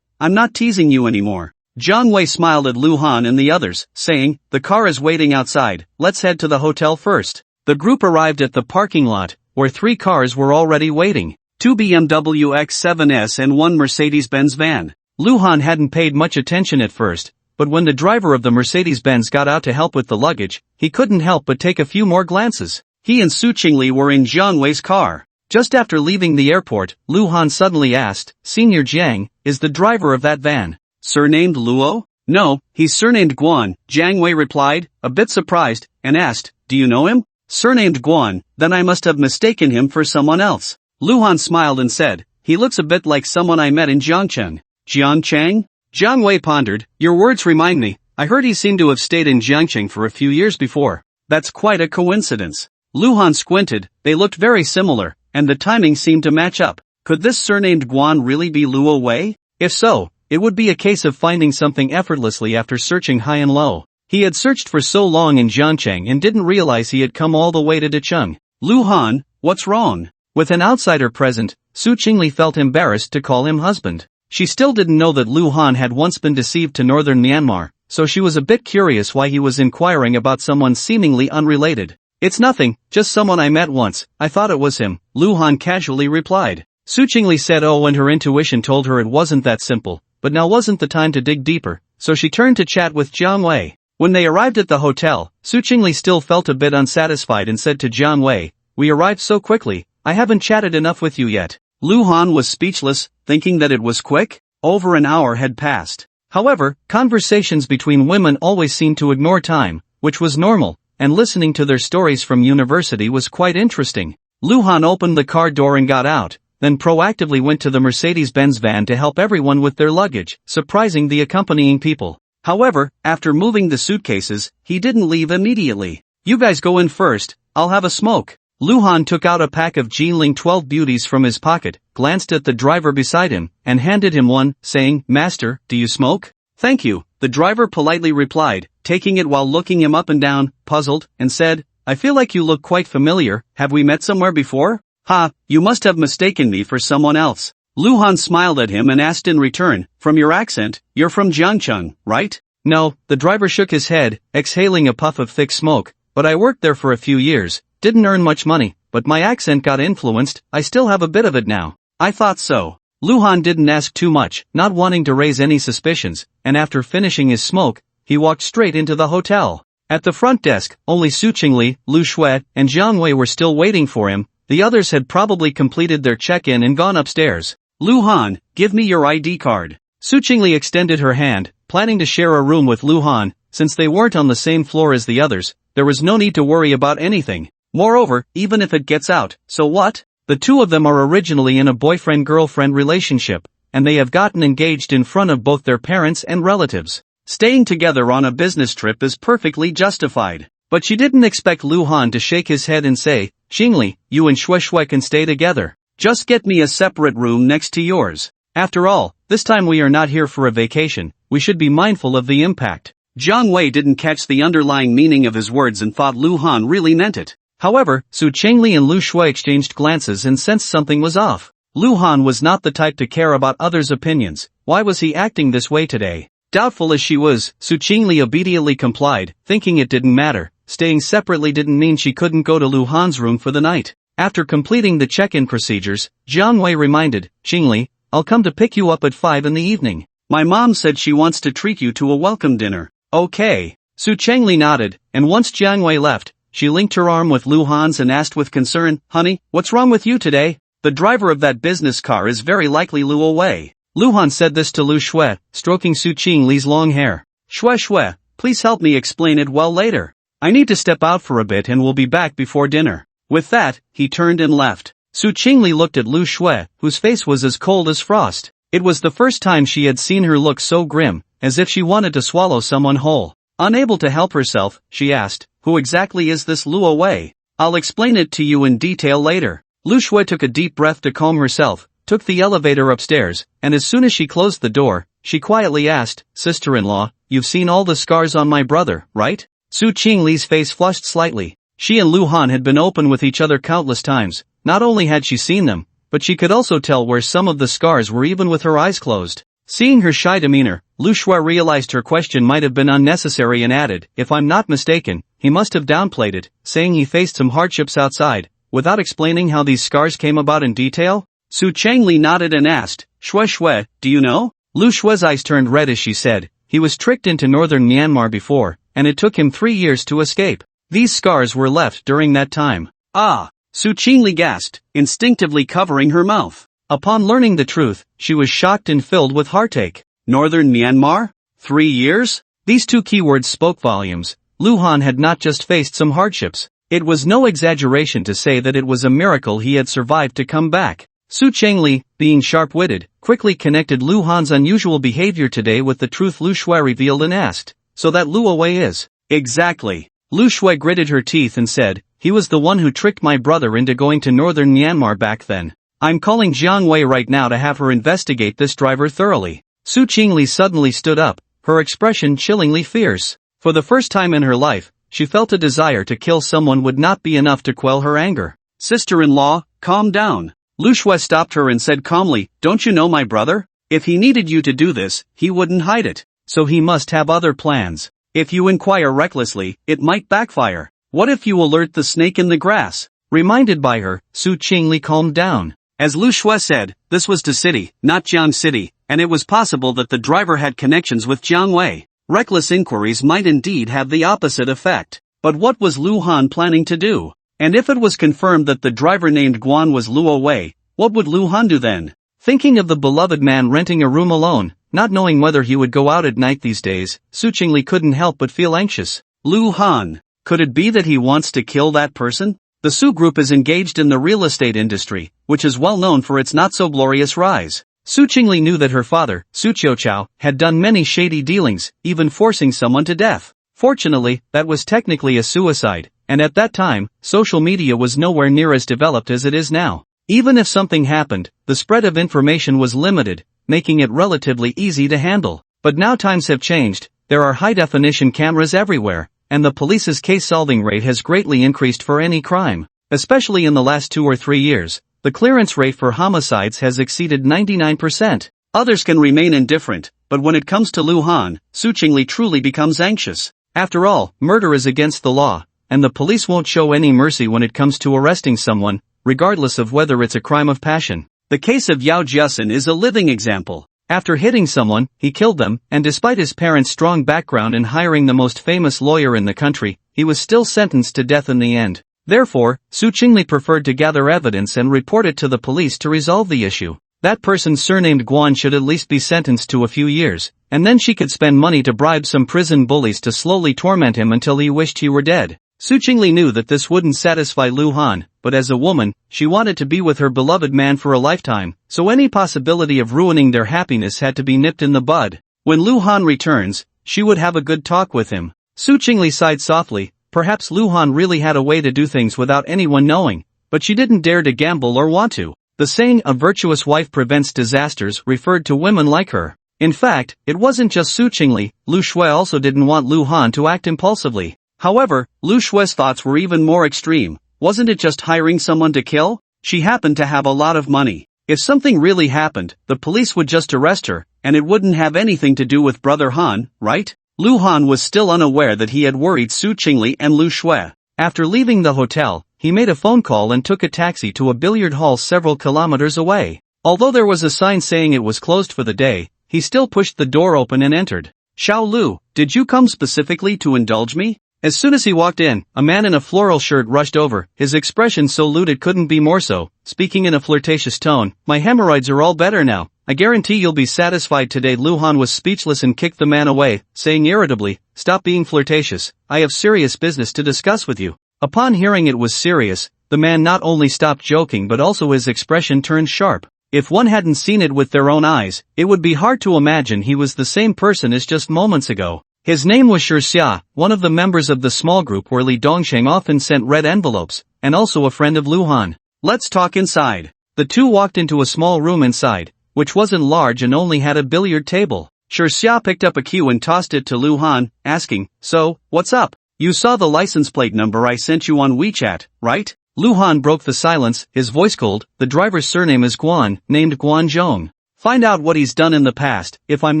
I'm not teasing you anymore." Jiang Wei smiled at Lu Han and the others, saying, "The car is waiting outside, let's head to the hotel first." The group arrived at the parking lot, where 3 cars were already waiting. 2 BMW X7s and 1 Mercedes-Benz van. Lu Han hadn't paid much attention at first, but when the driver of the Mercedes-Benz got out to help with the luggage, he couldn't help but take a few more glances. He and Su Chingle were in Jiang Wei's car. Just after leaving the airport, Lu Han suddenly asked, "Senior Jiang, is the driver of that van surnamed Luo?" "No, he's surnamed Guan," Jiang Wei replied, a bit surprised, and asked, "Do you know him?" "Surnamed Guan, then I must have mistaken him for someone else." Lu Han smiled and said, "He looks a bit like someone I met in Jiangcheng." "Jiangcheng?" Jiang Wei pondered, "Your words remind me, I heard he seemed to have stayed in Jiangcheng for a few years before. That's quite a coincidence." Lu Han squinted, they looked very similar, and the timing seemed to match up. Could this surnamed Guan really be Luo Wei? If so, it would be a case of finding something effortlessly after searching high and low. He had searched for so long in Jiangcheng and didn't realize he had come all the way to Dicheng. "Lu Han, what's wrong?" With an outsider present, Su Chingle felt embarrassed to call him husband. She still didn't know that Lu Han had once been deceived to northern Myanmar, so she was a bit curious why he was inquiring about someone seemingly unrelated. "It's nothing, just someone I met once, I thought it was him," Lu Han casually replied. Su Chingle said oh, and her intuition told her it wasn't that simple, but now wasn't the time to dig deeper, so she turned to chat with Jiang Wei. When they arrived at the hotel, Su Chingle still felt a bit unsatisfied and said to Jiang Wei, "We arrived so quickly, I haven't chatted enough with you yet." Lu Han was speechless, thinking that it was quick. Over an hour had passed. However, conversations between women always seemed to ignore time, which was normal, and listening to their stories from university was quite interesting. Lu Han opened the car door and got out, then proactively went to the Mercedes-Benz van to help everyone with their luggage, surprising the accompanying people. However, after moving the suitcases, he didn't leave immediately. "You guys go in first, I'll have a smoke." Lu Han took out a pack of Jinling 12 beauties from his pocket, glanced at the driver beside him, and handed him one, saying, "Master, do you smoke?" "Thank you," the driver politely replied, taking it while looking him up and down, puzzled, and said, "I feel like you look quite familiar, have we met somewhere before?" "Ha, you must have mistaken me for someone else." Luhan smiled at him and asked in return, from your accent, you're from Jiangcheng, right? No, the driver shook his head, exhaling a puff of thick smoke, but I worked there for a few years, didn't earn much money, but my accent got influenced, I still have a bit of it now. I thought so. Luhan didn't ask too much, not wanting to raise any suspicions, and after finishing his smoke, he walked straight into the hotel. At the front desk, only Su Chingle, Lu Shui, and Jiang Wei were still waiting for him. The others had probably completed their check-in and gone upstairs. Luhan, give me your ID card. Su Chingle extended her hand, planning to share a room with Luhan. Since they weren't on the same floor as the others, there was no need to worry about anything. Moreover, even if it gets out, so what? The two of them are originally in a boyfriend-girlfriend relationship, and they have gotten engaged in front of both their parents and relatives. Staying together on a business trip is perfectly justified. But she didn't expect Luhan to shake his head and say, Chingle, you and Shui Shui can stay together. Just get me a separate room next to yours. After all, this time we are not here for a vacation, we should be mindful of the impact. Jiang Wei didn't catch the underlying meaning of his words and thought Luhan really meant it. However, Su Chingle and Lu Shui exchanged glances and sensed something was off. Luhan was not the type to care about others' opinions. Why was he acting this way today? Doubtful as she was, Su Chingle obediently complied, thinking it didn't matter. Staying separately didn't mean she couldn't go to Luhan's room for the night. After completing the check-in procedures, Jiang Wei reminded, Chingle, I'll come to pick you up at 5 in the evening. My mom said she wants to treat you to a welcome dinner. Okay. Su Chingle nodded, and once Jiang Wei left, she linked her arm with Luhan's and asked with concern, Honey, what's wrong with you today? The driver of that business car is very likely Luo Wei. Luhan said this to Lu Shui, stroking Su Chingle's long hair. Shui Shui, please help me explain it well later. I need to step out for a bit and will be back before dinner. With that, he turned and left. Su Chingle looked at Lu Shui, whose face was as cold as frost. It was the first time she had seen her look so grim, as if she wanted to swallow someone whole. Unable to help herself, she asked, Who exactly is this Luo Wei? I'll explain it to you in detail later. Lu Shui took a deep breath to calm herself, took the elevator upstairs, and as soon as she closed the door, she quietly asked, Sister-in-law, you've seen all the scars on my brother, right? Su Chingle's face flushed slightly. She and Luhan had been open with each other countless times. Not only had she seen them, but she could also tell where some of the scars were even with her eyes closed. Seeing her shy demeanor, Lu Shui realized her question might have been unnecessary and added, If I'm not mistaken, he must have downplayed it, saying he faced some hardships outside, without explaining how these scars came about in detail. Su Chingle nodded and asked, Shui Shui, do you know? Lu Shui's eyes turned red as she said, he was tricked into northern Myanmar before, and it took him 3 years to escape. These scars were left during that time. Ah! Su Chingle gasped, instinctively covering her mouth. Upon learning the truth, she was shocked and filled with heartache. Northern Myanmar? 3 years? These two keywords spoke volumes. Luhan had not just faced some hardships. It was no exaggeration to say that it was a miracle he had survived to come back. Su Chingle, being sharp-witted, quickly connected Luhan's unusual behavior today with the truth Lu Shui revealed and asked, So that Luo Wei is? Exactly. Lu Shui gritted her teeth and said, He was the one who tricked my brother into going to northern Myanmar back then. I'm calling Jiang Wei right now to have her investigate this driver thoroughly. Su Chingle suddenly stood up, her expression chillingly fierce. For the first time in her life, she felt a desire to kill someone would not be enough to quell her anger. Sister-in-law, calm down. Lu Shui stopped her and said calmly, Don't you know my brother? If he needed you to do this, he wouldn't hide it. So he must have other plans. If you inquire recklessly, it might backfire. What if you alert the snake in the grass? Reminded by her, Su Chingle calmed down. As Lu Shui said, this was to city, not Jiang City, and it was possible that the driver had connections with Jiang Wei. Reckless inquiries might indeed have the opposite effect. But what was Luhan planning to do? And if it was confirmed that the driver named Guan was Luo Wei, what would Luhan do then? Thinking of the beloved man renting a room alone, not knowing whether he would go out at night these days, Su Chingle couldn't help but feel anxious. Luhan, could it be that he wants to kill that person? The Su Group is engaged in the real estate industry, which is well known for its not-so-glorious rise. Su Chingle knew that her father, Su Qiuqiao, had done many shady dealings, even forcing someone to death. Fortunately, that was technically a suicide, and at that time, social media was nowhere near as developed as it is now. Even if something happened, the spread of information was limited, making it relatively easy to handle. But now times have changed, there are high-definition cameras everywhere, and the police's case-solving rate has greatly increased for any crime. Especially in the last 2 or 3 years, the clearance rate for homicides has exceeded 99%. Others can remain indifferent, but when it comes to Luhan, Su Chingle truly becomes anxious. After all, murder is against the law, and the police won't show any mercy when it comes to arresting someone, regardless of whether it's a crime of passion. The case of Yao Jiasen is a living example. After hitting someone, he killed them, and despite his parents' strong background in hiring the most famous lawyer in the country, he was still sentenced to death in the end. Therefore, Su Chingle preferred to gather evidence and report it to the police to resolve the issue. That person surnamed Guan should at least be sentenced to a few years, and then she could spend money to bribe some prison bullies to slowly torment him until he wished he were dead. Su Chingle knew that this wouldn't satisfy Luhan, but as a woman, she wanted to be with her beloved man for a lifetime, so any possibility of ruining their happiness had to be nipped in the bud. When Luhan returns, she would have a good talk with him. Su Chingle sighed softly. Perhaps Luhan really had a way to do things without anyone knowing, but she didn't dare to gamble or want to. The saying, "a virtuous wife prevents disasters," referred to women like her. In fact, it wasn't just Su Chingle. Lu Shui also didn't want Luhan to act impulsively. However, Lu Shui's thoughts were even more extreme. Wasn't it just hiring someone to kill? She happened to have a lot of money. If something really happened, the police would just arrest her, and it wouldn't have anything to do with Brother Han, right? Luhan was still unaware that he had worried Su Chingle and Lu Shui. After leaving the hotel, he made a phone call and took a taxi to a billiard hall several kilometers away. Although there was a sign saying it was closed for the day, he still pushed the door open and entered. "Xiao Lu, did you come specifically to indulge me?" As soon as he walked in, a man in a floral shirt rushed over, his expression so lewd it couldn't be more so, speaking in a flirtatious tone. "My hemorrhoids are all better now. I guarantee you'll be satisfied today." Luhan was speechless and kicked the man away, saying irritably, "Stop being flirtatious, I have serious business to discuss with you." Upon hearing it was serious, the man not only stopped joking but also his expression turned sharp. If one hadn't seen it with their own eyes, it would be hard to imagine he was the same person as just moments ago. His name was Xia, one of the members of the small group where Li Dongsheng often sent red envelopes, and also a friend of Luhan. "Let's talk inside." The two walked into a small room inside, which wasn't large and only had a billiard table. Xia picked up a cue and tossed it to Luhan, asking, "So, what's up? You saw the license plate number I sent you on WeChat, right?" Luhan broke the silence, his voice cold. "The driver's surname is Guan, named Guan Zhong. Find out what he's done in the past. If I'm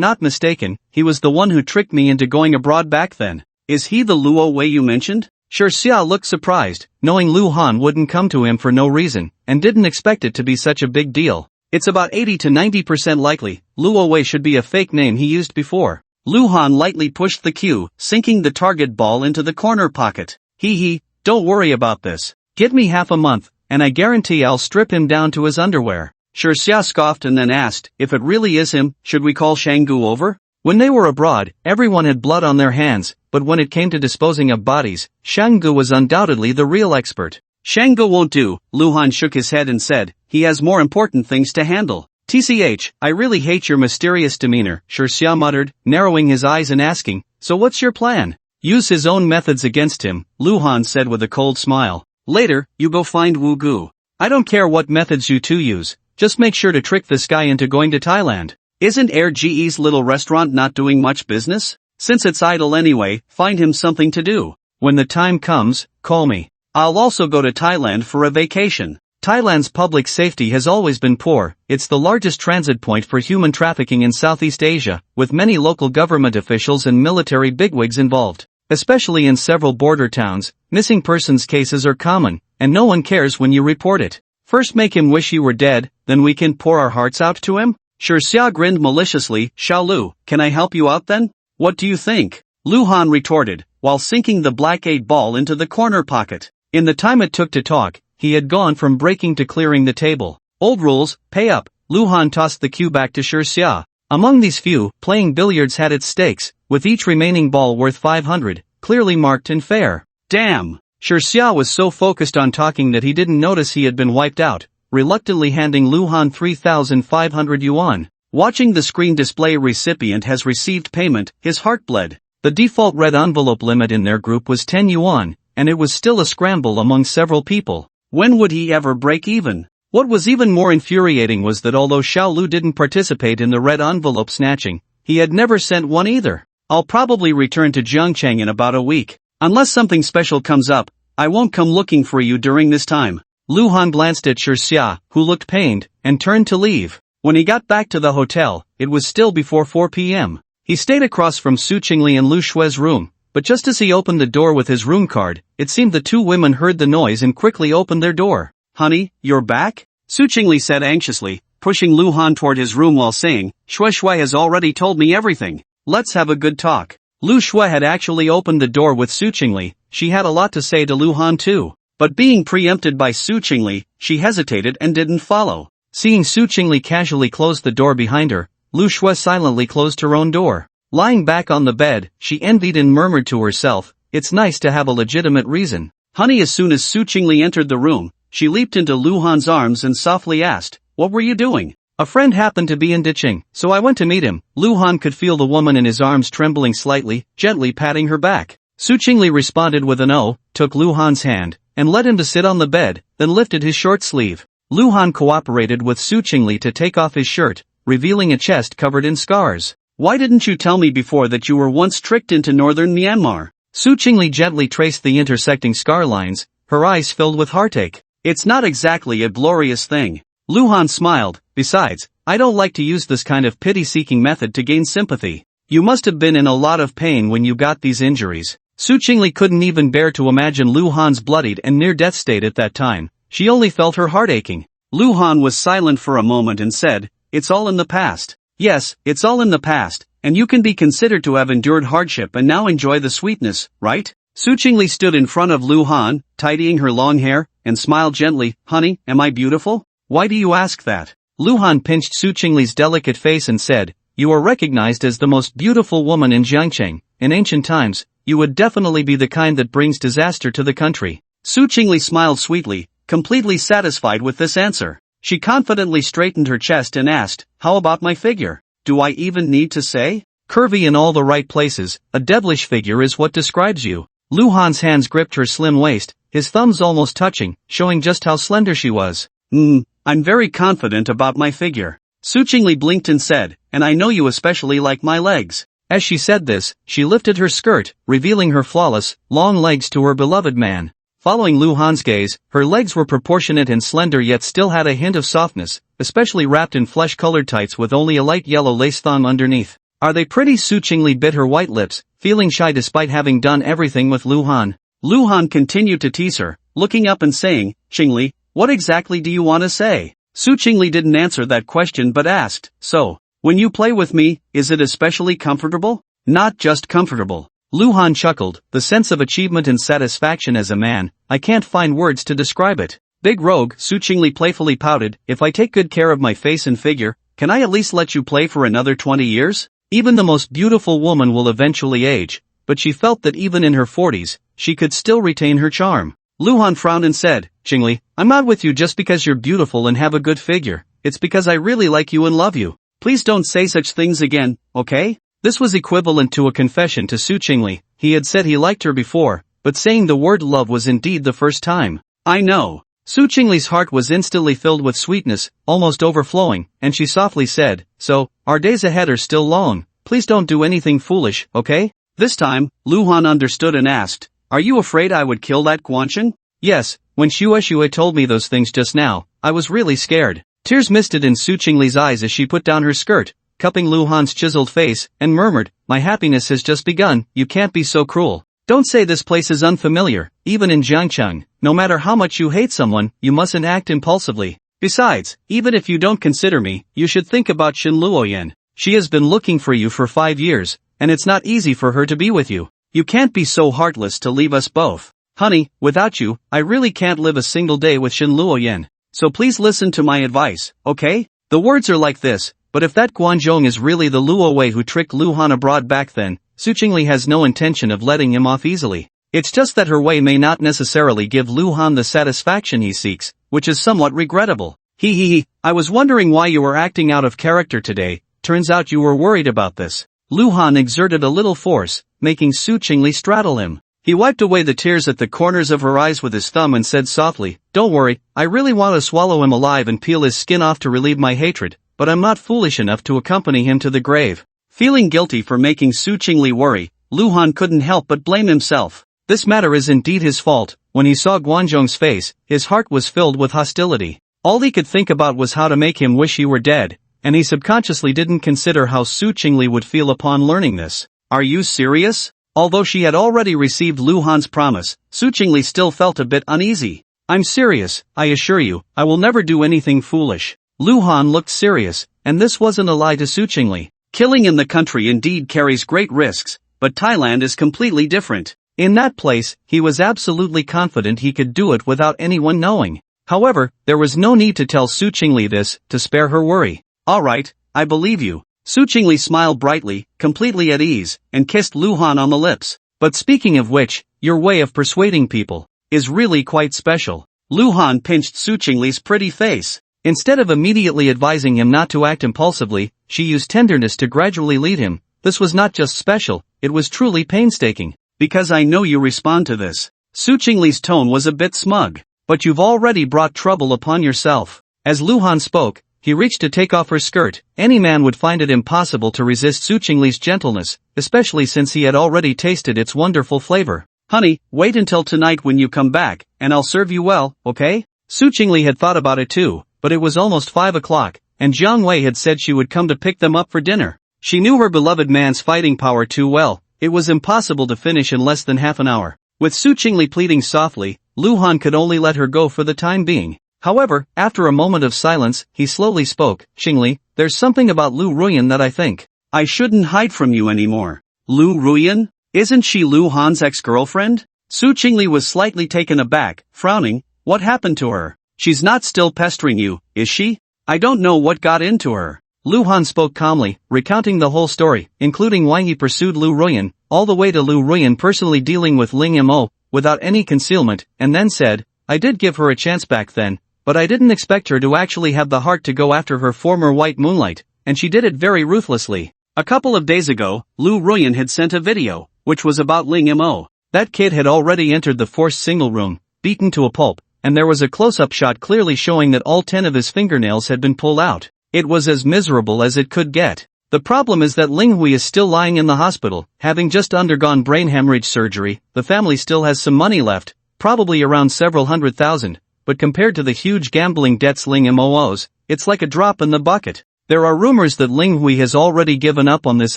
not mistaken, he was the one who tricked me into going abroad back then." "Is he the Luo Wei you mentioned?" Xia looked surprised, knowing Luhan wouldn't come to him for no reason, and didn't expect it to be such a big deal. "It's about 80 to 90% likely. Luo Wei should be a fake name he used before." Luhan lightly pushed the cue, sinking the target ball into the corner pocket. He, "Don't worry about this. Give me half a month, and I guarantee I'll strip him down to his underwear." Xia scoffed and then asked, "If it really is him, should we call Shanggu over?" When they were abroad, everyone had blood on their hands, but when it came to disposing of bodies, Shanggu was undoubtedly the real expert. "Shanggu won't do," Luhan shook his head and said, "he has more important things to handle." "TCH, I really hate your mysterious demeanor," Xia muttered, narrowing his eyes and asking, "So what's your plan?" "Use his own methods against him," Luhan said with a cold smile. "Later, you go find Wu Gu. I don't care what methods you two use. Just make sure to trick this guy into going to Thailand. Isn't Air GE's little restaurant not doing much business? Since it's idle anyway, find him something to do. When the time comes, call me. I'll also go to Thailand for a vacation." Thailand's public safety has always been poor. It's the largest transit point for human trafficking in Southeast Asia, with many local government officials and military bigwigs involved. Especially in several border towns, missing persons cases are common, and no one cares when you report it. "First make him wish you were dead, then we can pour our hearts out to him?" Xia grinned maliciously. "Xiao Lu, can I help you out then? What do you think?" Luhan retorted, while sinking the black 8 ball into the corner pocket. In the time it took to talk, he had gone from breaking to clearing the table. "Old rules, pay up." Luhan tossed the cue back to Xia. Among these few, playing billiards had its stakes, with each remaining ball worth 500, clearly marked and fair. "Damn!" Xia was so focused on talking that he didn't notice he had been wiped out, reluctantly handing Luhan 3,500 yuan. Watching the screen display recipient has received payment, his heart bled. The default red envelope limit in their group was 10 yuan, and it was still a scramble among several people. When would he ever break even? What was even more infuriating was that although Xiao Lu didn't participate in the red envelope snatching, he had never sent one either. "I'll probably return to Jiangcheng in about a week. Unless something special comes up, I won't come looking for you during this time." Lu Han glanced at Shi Xia, who looked pained, and turned to leave. When he got back to the hotel, it was still before 4 p.m. He stayed across from Su Chingle and Lu Shue's room, but just as he opened the door with his room card, it seemed the two women heard the noise and quickly opened their door. "Honey, you're back?" Su Chingle said anxiously, pushing Lu Han toward his room while saying, Shui has already told me everything. Let's have a good talk. Lu Shui had actually opened the door with Su Chingle. She had a lot to say to Lu Han too. But being preempted by Su Chingle, she hesitated and didn't follow. Seeing Su Chingle casually close the door behind her, Lu Shui silently closed her own door. Lying back on the bed, she envied and murmured to herself, "It's nice to have a legitimate reason." Honey, as soon as Su Chingle entered the room, she leaped into Lu Han's arms and softly asked, "What were you doing?" "A friend happened to be in ditching, so I went to meet him." Lu Han could feel the woman in his arms trembling slightly, gently patting her back. Su Chingle responded with an "oh," took Lu Han's hand, and led him to sit on the bed, then lifted his short sleeve. Lu Han cooperated with Su Chingle to take off his shirt, revealing a chest covered in scars. "Why didn't you tell me before that you were once tricked into northern Myanmar?" Su Chingle gently traced the intersecting scar lines, her eyes filled with heartache. "It's not exactly a glorious thing." Lu Han smiled. "Besides, I don't like to use this kind of pity-seeking method to gain sympathy. You must have been in a lot of pain when you got these injuries." Su Chingle couldn't even bear to imagine Lu Han's bloodied and near-death state at that time. She only felt her heart aching. Lu Han was silent for a moment and said, "It's all in the past." "Yes, it's all in the past, and you can be considered to have endured hardship and now enjoy the sweetness, right?" Su Chingle stood in front of Lu Han, tidying her long hair, and smiled gently. "Honey, am I beautiful?" "Why do you ask that?" Lu Han pinched Su Chingle's delicate face and said, "You are recognized as the most beautiful woman in Jiangcheng. In ancient times, you would definitely be the kind that brings disaster to the country." Su Chingle smiled sweetly, completely satisfied with this answer. She confidently straightened her chest and asked, "How about my figure? Do I even need to say?" "Curvy in all the right places, a devilish figure is what describes you." Lu Han's hands gripped her slim waist, his thumbs almost touching, showing just how slender she was. I'm very confident about my figure." Su Chingle blinked and said, "And I know you especially like my legs." As she said this, she lifted her skirt, revealing her flawless, long legs to her beloved man. Following Lu Han's gaze, her legs were proportionate and slender yet still had a hint of softness, especially wrapped in flesh-colored tights with only a light yellow lace thong underneath. "Are they pretty?" Su Chingle bit her white lips, feeling shy despite having done everything with Lu Han. Lu Han continued to tease her, looking up and saying, "Chingle, what exactly do you want to say?" Su Chingle didn't answer that question but asked, "So, when you play with me, is it especially comfortable?" "Not just comfortable." Lu Han chuckled, the sense of achievement and satisfaction as a man, "I can't find words to describe it." "Big rogue," Su Chingle playfully pouted, "if I take good care of my face and figure, can I at least let you play for another 20 years? Even the most beautiful woman will eventually age," but she felt that even in her 40s, she could still retain her charm. Lu Han frowned and said, "Chingle, I'm not with you just because you're beautiful and have a good figure, it's because I really like you and love you. Please don't say such things again, okay?" This was equivalent to a confession to Su Chingle. He had said he liked her before, but saying the word love was indeed the first time. "I know." Su Chingle's heart was instantly filled with sweetness, almost overflowing, and she softly said, "So, our days ahead are still long. Please don't do anything foolish, okay?" This time, Lu Han understood and asked, "Are you afraid I would kill that Guanchen?" "Yes, when Shui told me those things just now, I was really scared." Tears misted in Su Chingle's eyes as she put down her skirt, cupping Lu Han's chiseled face, and murmured, "My happiness has just begun, you can't be so cruel. Don't say this place is unfamiliar, even in Jiangcheng, no matter how much you hate someone, you mustn't act impulsively. Besides, even if you don't consider me, you should think about Shin Luoyan. She has been looking for you for 5 years, and it's not easy for her to be with you. You can't be so heartless to leave us both. Honey, without you, I really can't live a single day with Shin Luoyan. So please listen to my advice, okay?" The words are like this, but if that Guanzhong is really the Luo Wei who tricked Lu Han abroad back then, Su Chingle has no intention of letting him off easily. It's just that her way may not necessarily give Lu Han the satisfaction he seeks, which is somewhat regrettable. I was wondering why you were acting out of character today, turns out you were worried about this." Lu Han exerted a little force, making Su Chingle straddle him. He wiped away the tears at the corners of her eyes with his thumb and said softly, "Don't worry, I really want to swallow him alive and peel his skin off to relieve my hatred, but I'm not foolish enough to accompany him to the grave." Feeling guilty for making Su Chingle worry, Lu Han couldn't help but blame himself. This matter is indeed his fault. When he saw Guanzhong's face, his heart was filled with hostility. All he could think about was how to make him wish he were dead, and he subconsciously didn't consider how Su Chingle would feel upon learning this. Are you serious? Although she had already received Lu Han's promise, Su Chingle still felt a bit uneasy. I'm serious, I assure you, I will never do anything foolish. Lu Han looked serious, and this wasn't a lie to Su Chingle. Killing in the country indeed carries great risks, but Thailand is completely different. In that place, he was absolutely confident he could do it without anyone knowing. However, there was no need to tell Su Chingle this, to spare her worry. Alright, I believe you. Su Chingle smiled brightly, completely at ease, and kissed Lu Han on the lips. But speaking of which, your way of persuading people is really quite special. Lu Han pinched Su Chingle's pretty face. Instead of immediately advising him not to act impulsively, she used tenderness to gradually lead him. This was not just special, it was truly painstaking. Because I know you respond to this. Su Chingle's tone was a bit smug. But you've already brought trouble upon yourself. As Lu Han spoke, he reached to take off her skirt. Any man would find it impossible to resist Su Chingle's gentleness, especially since he had already tasted its wonderful flavor. Honey, wait until tonight when you come back, and I'll serve you well, okay? Su Chingle had thought about it too, but it was almost 5 o'clock, and Jiang Wei had said she would come to pick them up for dinner. She knew her beloved man's fighting power too well. It was impossible to finish in less than half an hour. With Su Chingle pleading softly, Lu Han could only let her go for the time being. However, after a moment of silence, he slowly spoke. Chingle, there's something about Lu Ruan that I think I shouldn't hide from you anymore. Lu Ruan? Isn't she Lu Han's ex-girlfriend? Su Chingle was slightly taken aback, frowning. What happened to her? She's not still pestering you, is she? I don't know what got into her. Lu Han spoke calmly, recounting the whole story, including why he pursued Lu Ruan, all the way to Lu Ruan personally dealing with Ling Mo, without any concealment, and then said, I did give her a chance back then, but I didn't expect her to actually have the heart to go after her former white moonlight, and she did it very ruthlessly. A couple of days ago, Lu Ruan had sent a video, which was about Ling Mo. That kid had already entered the forced single room, beaten to a pulp, and there was a close-up shot clearly showing that all 10 of his fingernails had been pulled out. It was as miserable as it could get. The problem is that Ling Hui is still lying in the hospital, having just undergone brain hemorrhage surgery. The family still has some money left, probably around several $100,000, but compared to the huge gambling debts Ling Mo owes, it's like a drop in the bucket. There are rumors that Ling Hui has already given up on this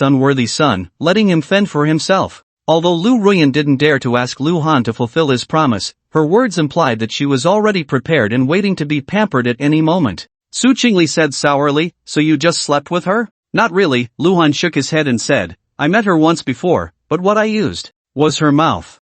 unworthy son, letting him fend for himself. Although Lu Ruan didn't dare to ask Lu Han to fulfill his promise, her words implied that she was already prepared and waiting to be pampered at any moment. Su Chingle said sourly, so you just slept with her? Not really, Lu Han shook his head and said, I met her once before, but what I used was her mouth.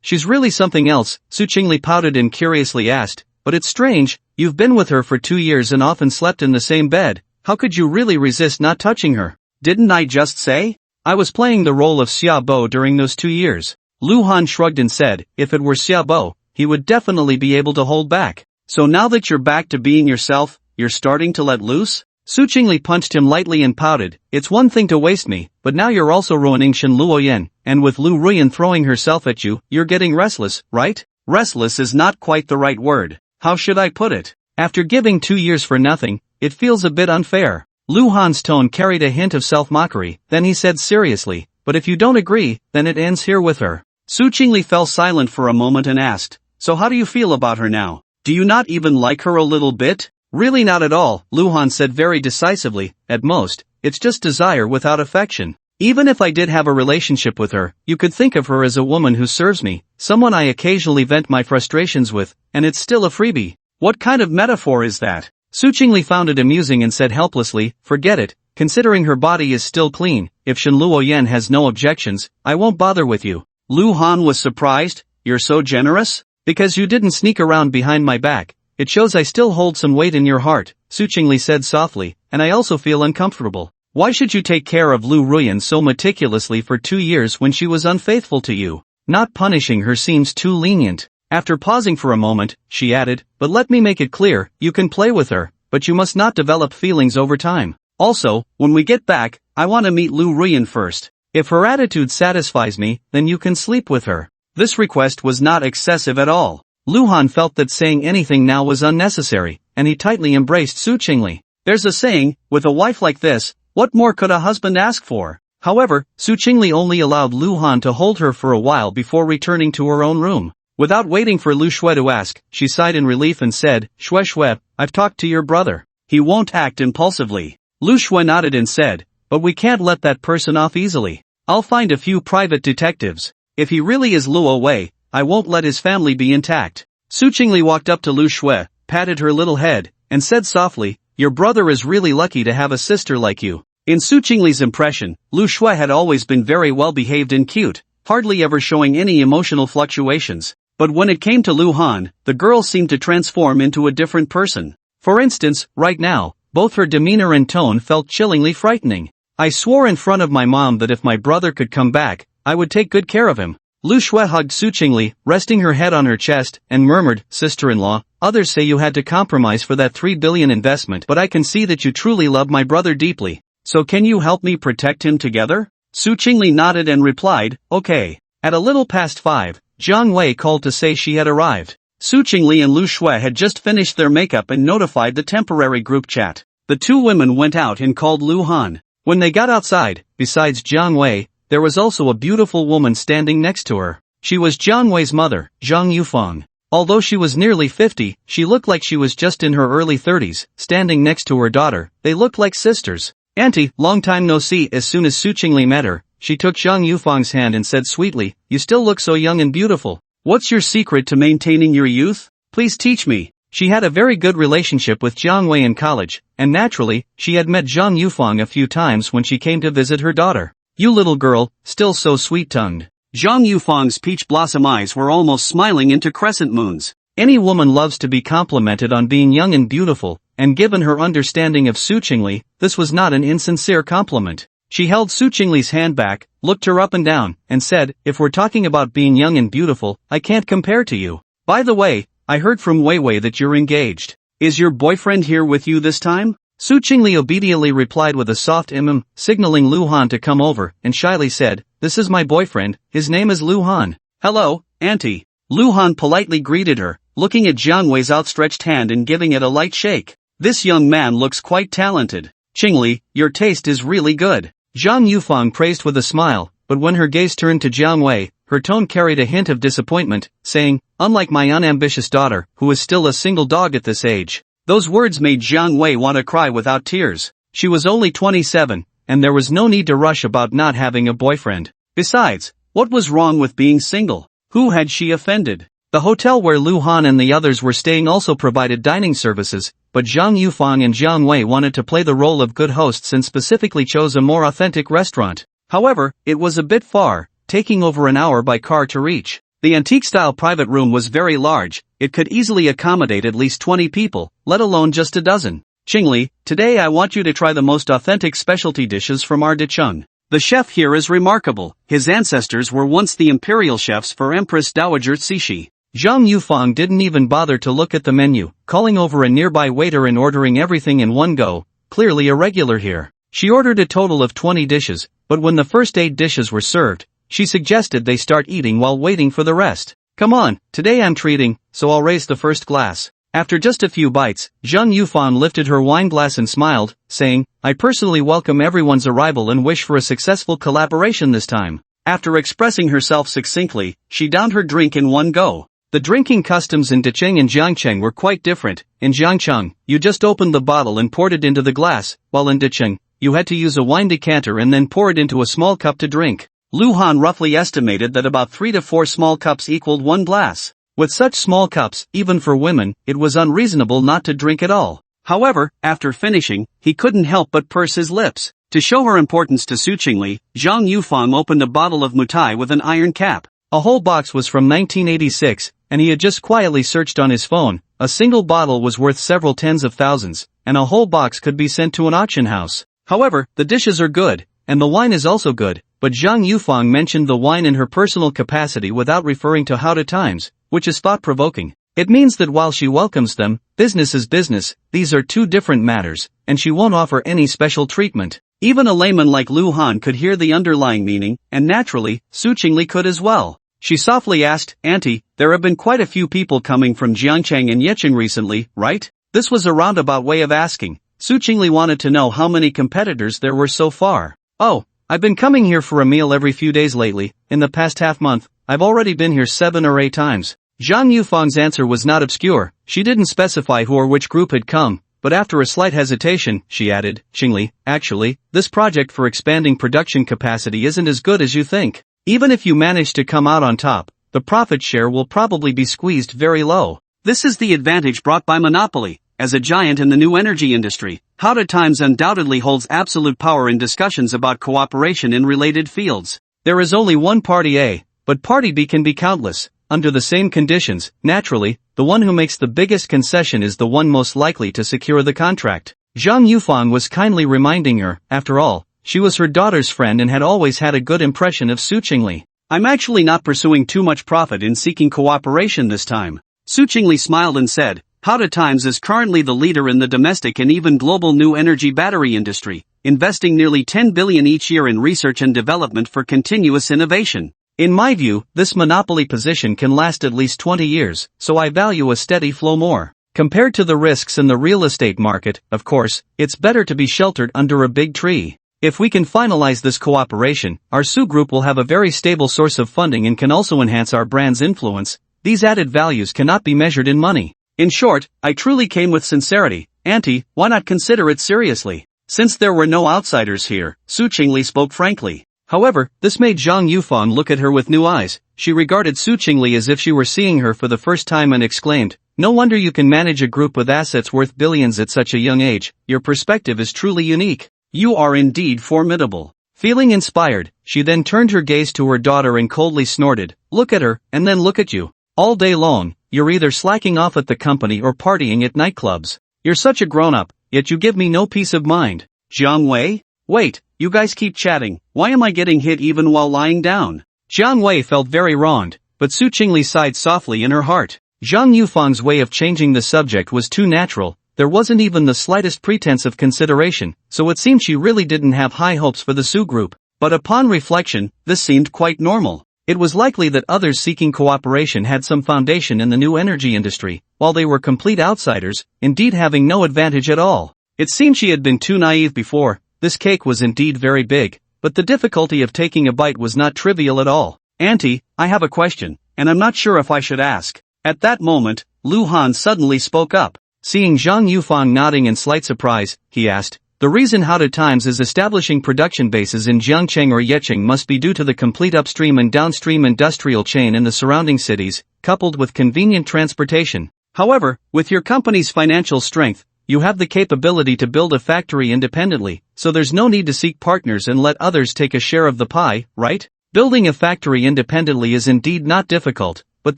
She's really something else, Su Chingle pouted and curiously asked, but it's strange, you've been with her for 2 years and often slept in the same bed, how could you really resist not touching her? Didn't I just say? I was playing the role of Xiaobo during those 2 years. Lu Han shrugged and said, if it were Xiaobo, he would definitely be able to hold back. So now that you're back to being yourself, you're starting to let loose? Su Chingle punched him lightly and pouted, it's one thing to waste me, but now you're also ruining Shen Luoyan, and with Lu Ruan throwing herself at you, you're getting restless, right? Restless is not quite the right word. How should I put it? After giving 2 years for nothing, it feels a bit unfair. Lu Han's tone carried a hint of self-mockery, then he said seriously, but if you don't agree, then it ends here with her. Su Chingle fell silent for a moment and asked, so how do you feel about her now? Do you not even like her a little bit? Really not at all, Lu Han said very decisively, at most, it's just desire without affection. Even if I did have a relationship with her, you could think of her as a woman who serves me, someone I occasionally vent my frustrations with, and it's still a freebie. What kind of metaphor is that? Su Chingle found it amusing and said helplessly, forget it, considering her body is still clean, if Shen Luoyan has no objections, I won't bother with you. Lu Han was surprised, you're so generous? Because you didn't sneak around behind my back. It shows I still hold some weight in your heart, Su Chingle said softly, and I also feel uncomfortable. Why should you take care of Lu Ruan so meticulously for 2 years when she was unfaithful to you? Not punishing her seems too lenient. After pausing for a moment, she added, but let me make it clear, you can play with her, but you must not develop feelings over time. Also, when we get back, I want to meet Lu Ruan first. If her attitude satisfies me, then you can sleep with her. This request was not excessive at all. Lu Han felt that saying anything now was unnecessary, and he tightly embraced Su Chingle. There's a saying, with a wife like this, what more could a husband ask for? However, Su Chingle only allowed Lu Han to hold her for a while before returning to her own room. Without waiting for Lu Shui to ask, she sighed in relief and said, "Shui Shui, I've talked to your brother. He won't act impulsively." Lu Shui nodded and said, "But we can't let that person off easily. I'll find a few private detectives. If he really is Luo Wei, I won't let his family be intact." Su Chingle walked up to Lu Shui, patted her little head, and said softly, "Your brother is really lucky to have a sister like you." In Su Chingle's impression, Lu Shui had always been very well behaved and cute, hardly ever showing any emotional fluctuations. But when it came to Lu Han, the girl seemed to transform into a different person. For instance, right now, both her demeanor and tone felt chillingly frightening. "I swore in front of my mom that if my brother could come back, I would take good care of him." Lu Shui hugged Su Chingle, resting her head on her chest, and murmured, "Sister-in-law, others say you had to compromise for that 3 billion investment, but I can see that you truly love my brother deeply. So can you help me protect him together?" Su Chingle nodded and replied, "Okay." At a little past 5, Jiang Wei called to say she had arrived. Su Chingle and Lu Shui had just finished their makeup and notified the temporary group chat. The two women went out and called Lu Han. When they got outside, besides Jiang Wei, there was also a beautiful woman standing next to her. She was Jiang Wei's mother, Zhang Yufeng. Although she was nearly 50, she looked like she was just in her early 30s, standing next to her daughter. They looked like sisters. "Auntie, long time no see." As soon as Su Chingle met her, she took Zhang Yufeng's hand and said sweetly, "You still look so young and beautiful. What's your secret to maintaining your youth? Please teach me." She had a very good relationship with Jiang Wei in college, and naturally, she had met Zhang Yufeng a few times when she came to visit her daughter. "You little girl, still so sweet-tongued." Zhang Yufeng's peach blossom eyes were almost smiling into crescent moons. Any woman loves to be complimented on being young and beautiful, and given her understanding of Su Chingle, this was not an insincere compliment. She held Su Chingle's hand back, looked her up and down, and said, "If we're talking about being young and beautiful, I can't compare to you. By the way, I heard from Wei Wei that you're engaged. Is your boyfriend here with you this time?" Su Chingle obediently replied with a soft signaling Lu Han to come over, and shyly said, "This is my boyfriend, his name is Lu Han." "Hello, Auntie." Lu Han politely greeted her, looking at Jiang Wei's outstretched hand and giving it a light shake. "This young man looks quite talented. Chingle, your taste is really good." Zhang Yufeng praised with a smile, but when her gaze turned to Jiang Wei, her tone carried a hint of disappointment, saying, "Unlike my unambitious daughter, who is still a single dog at this age." Those words made Jiang Wei want to cry without tears. She was only 27, and there was no need to rush about not having a boyfriend. Besides, what was wrong with being single? Who had she offended? The hotel where Lu Han and the others were staying also provided dining services, but Zhang Yufeng and Jiang Wei wanted to play the role of good hosts and specifically chose a more authentic restaurant. However, it was a bit far, taking over an hour by car to reach. The antique-style private room was very large. It could easily accommodate at least 20 people, let alone just a dozen. "Chingle, today I want you to try the most authentic specialty dishes from our Dicheng. The chef here is remarkable. His ancestors were once the imperial chefs for Empress Dowager Cixi." Zhang Yufeng didn't even bother to look at the menu, calling over a nearby waiter and ordering everything in one go, clearly a regular here. She ordered a total of 20 dishes, but when the first 8 dishes were served, she suggested they start eating while waiting for the rest. "Come on, today I'm treating, so I'll raise the first glass." After just a few bites, Zhang Yufeng lifted her wine glass and smiled, saying, "I personally welcome everyone's arrival and wish for a successful collaboration this time." After expressing herself succinctly, she downed her drink in one go. The drinking customs in Dicheng and Jiangcheng were quite different. In Jiangcheng, you just opened the bottle and poured it into the glass, while in Dicheng, you had to use a wine decanter and then pour it into a small cup to drink. Lu Han roughly estimated that about 3 to 4 small cups equaled 1 glass. With such small cups, even for women, it was unreasonable not to drink at all. However, after finishing, he couldn't help but purse his lips. To show her importance to Su Chingle, Zhang Yufeng opened a bottle of mutai with an iron cap. A whole box was from 1986, and he had just quietly searched on his phone. A single bottle was worth several tens of thousands, and a whole box could be sent to an auction house. However, the dishes are good, and the wine is also good, but Zhang Yufeng mentioned the wine in her personal capacity without referring to how to times, which is thought-provoking. It means that while she welcomes them, business is business, these are two different matters, and she won't offer any special treatment. Even a layman like Lu Han could hear the underlying meaning, and naturally, Su Chingle could as well. She softly asked, "Auntie, there have been quite a few people coming from Jiangcheng and Yecheng recently, right?" This was a roundabout way of asking. Su Chingle wanted to know how many competitors there were so far. "Oh, I've been coming here for a meal every few days lately. In the past half month, I've already been here 7 or 8 times. Zhang Yufang's answer was not obscure. She didn't specify who or which group had come, but after a slight hesitation, she added, Chingle, actually, this project for expanding production capacity isn't as good as you think. Even if you manage to come out on top, the profit share will probably be squeezed very low. This is the advantage brought by monopoly. As a giant in the new energy industry, How to Times undoubtedly holds absolute power in discussions about cooperation in related fields. There is only one party A, but party B can be countless. Under the same conditions, naturally, the one who makes the biggest concession is the one most likely to secure the contract. Zhang Yufang was kindly reminding her, after all, she was her daughter's friend and had always had a good impression of Su Chingle. I'm actually not pursuing too much profit in seeking cooperation this time. Su Chingle smiled and said, How to Times is currently the leader in the domestic and even global new energy battery industry, investing nearly 10 billion each year in research and development for continuous innovation. In my view, this monopoly position can last at least 20 years, so I value a steady flow more. Compared to the risks in the real estate market, of course, it's better to be sheltered under a big tree. If we can finalize this cooperation, our Su Group will have a very stable source of funding and can also enhance our brand's influence. These added values cannot be measured in money. In short, I truly came with sincerity. Auntie, why not consider it seriously? Since there were no outsiders here, Su Chingle spoke frankly. However, this made Zhang Yufang look at her with new eyes. She regarded Su Chingle as if she were seeing her for the first time and exclaimed, No wonder you can manage a group with assets worth billions at such a young age. Your perspective is truly unique. You are indeed formidable. Feeling inspired, she then turned her gaze to her daughter and coldly snorted, Look at her, and then look at you. All day long, you're either slacking off at the company or partying at nightclubs. You're such a grown-up, yet you give me no peace of mind. Jiang Wei? Wait, you guys keep chatting, why am I getting hit even while lying down? Jiang Wei felt very wronged, but Su Chingle sighed softly in her heart. Zhang Yufang's way of changing the subject was too natural, there wasn't even the slightest pretense of consideration, so it seemed she really didn't have high hopes for the Su Group. But upon reflection, this seemed quite normal. It was likely that others seeking cooperation had some foundation in the new energy industry, while they were complete outsiders, indeed having no advantage at all. It seemed she had been too naive before. This cake was indeed very big, but the difficulty of taking a bite was not trivial at all. Auntie, I have a question, and I'm not sure if I should ask. At that moment, Lu Han suddenly spoke up. Seeing Zhang Yufang nodding in slight surprise, he asked, The reason How to Times is establishing production bases in Jiangcheng or Yecheng must be due to the complete upstream and downstream industrial chain in the surrounding cities, coupled with convenient transportation. However, with your company's financial strength, you have the capability to build a factory independently, so there's no need to seek partners and let others take a share of the pie, right? Building a factory independently is indeed not difficult, but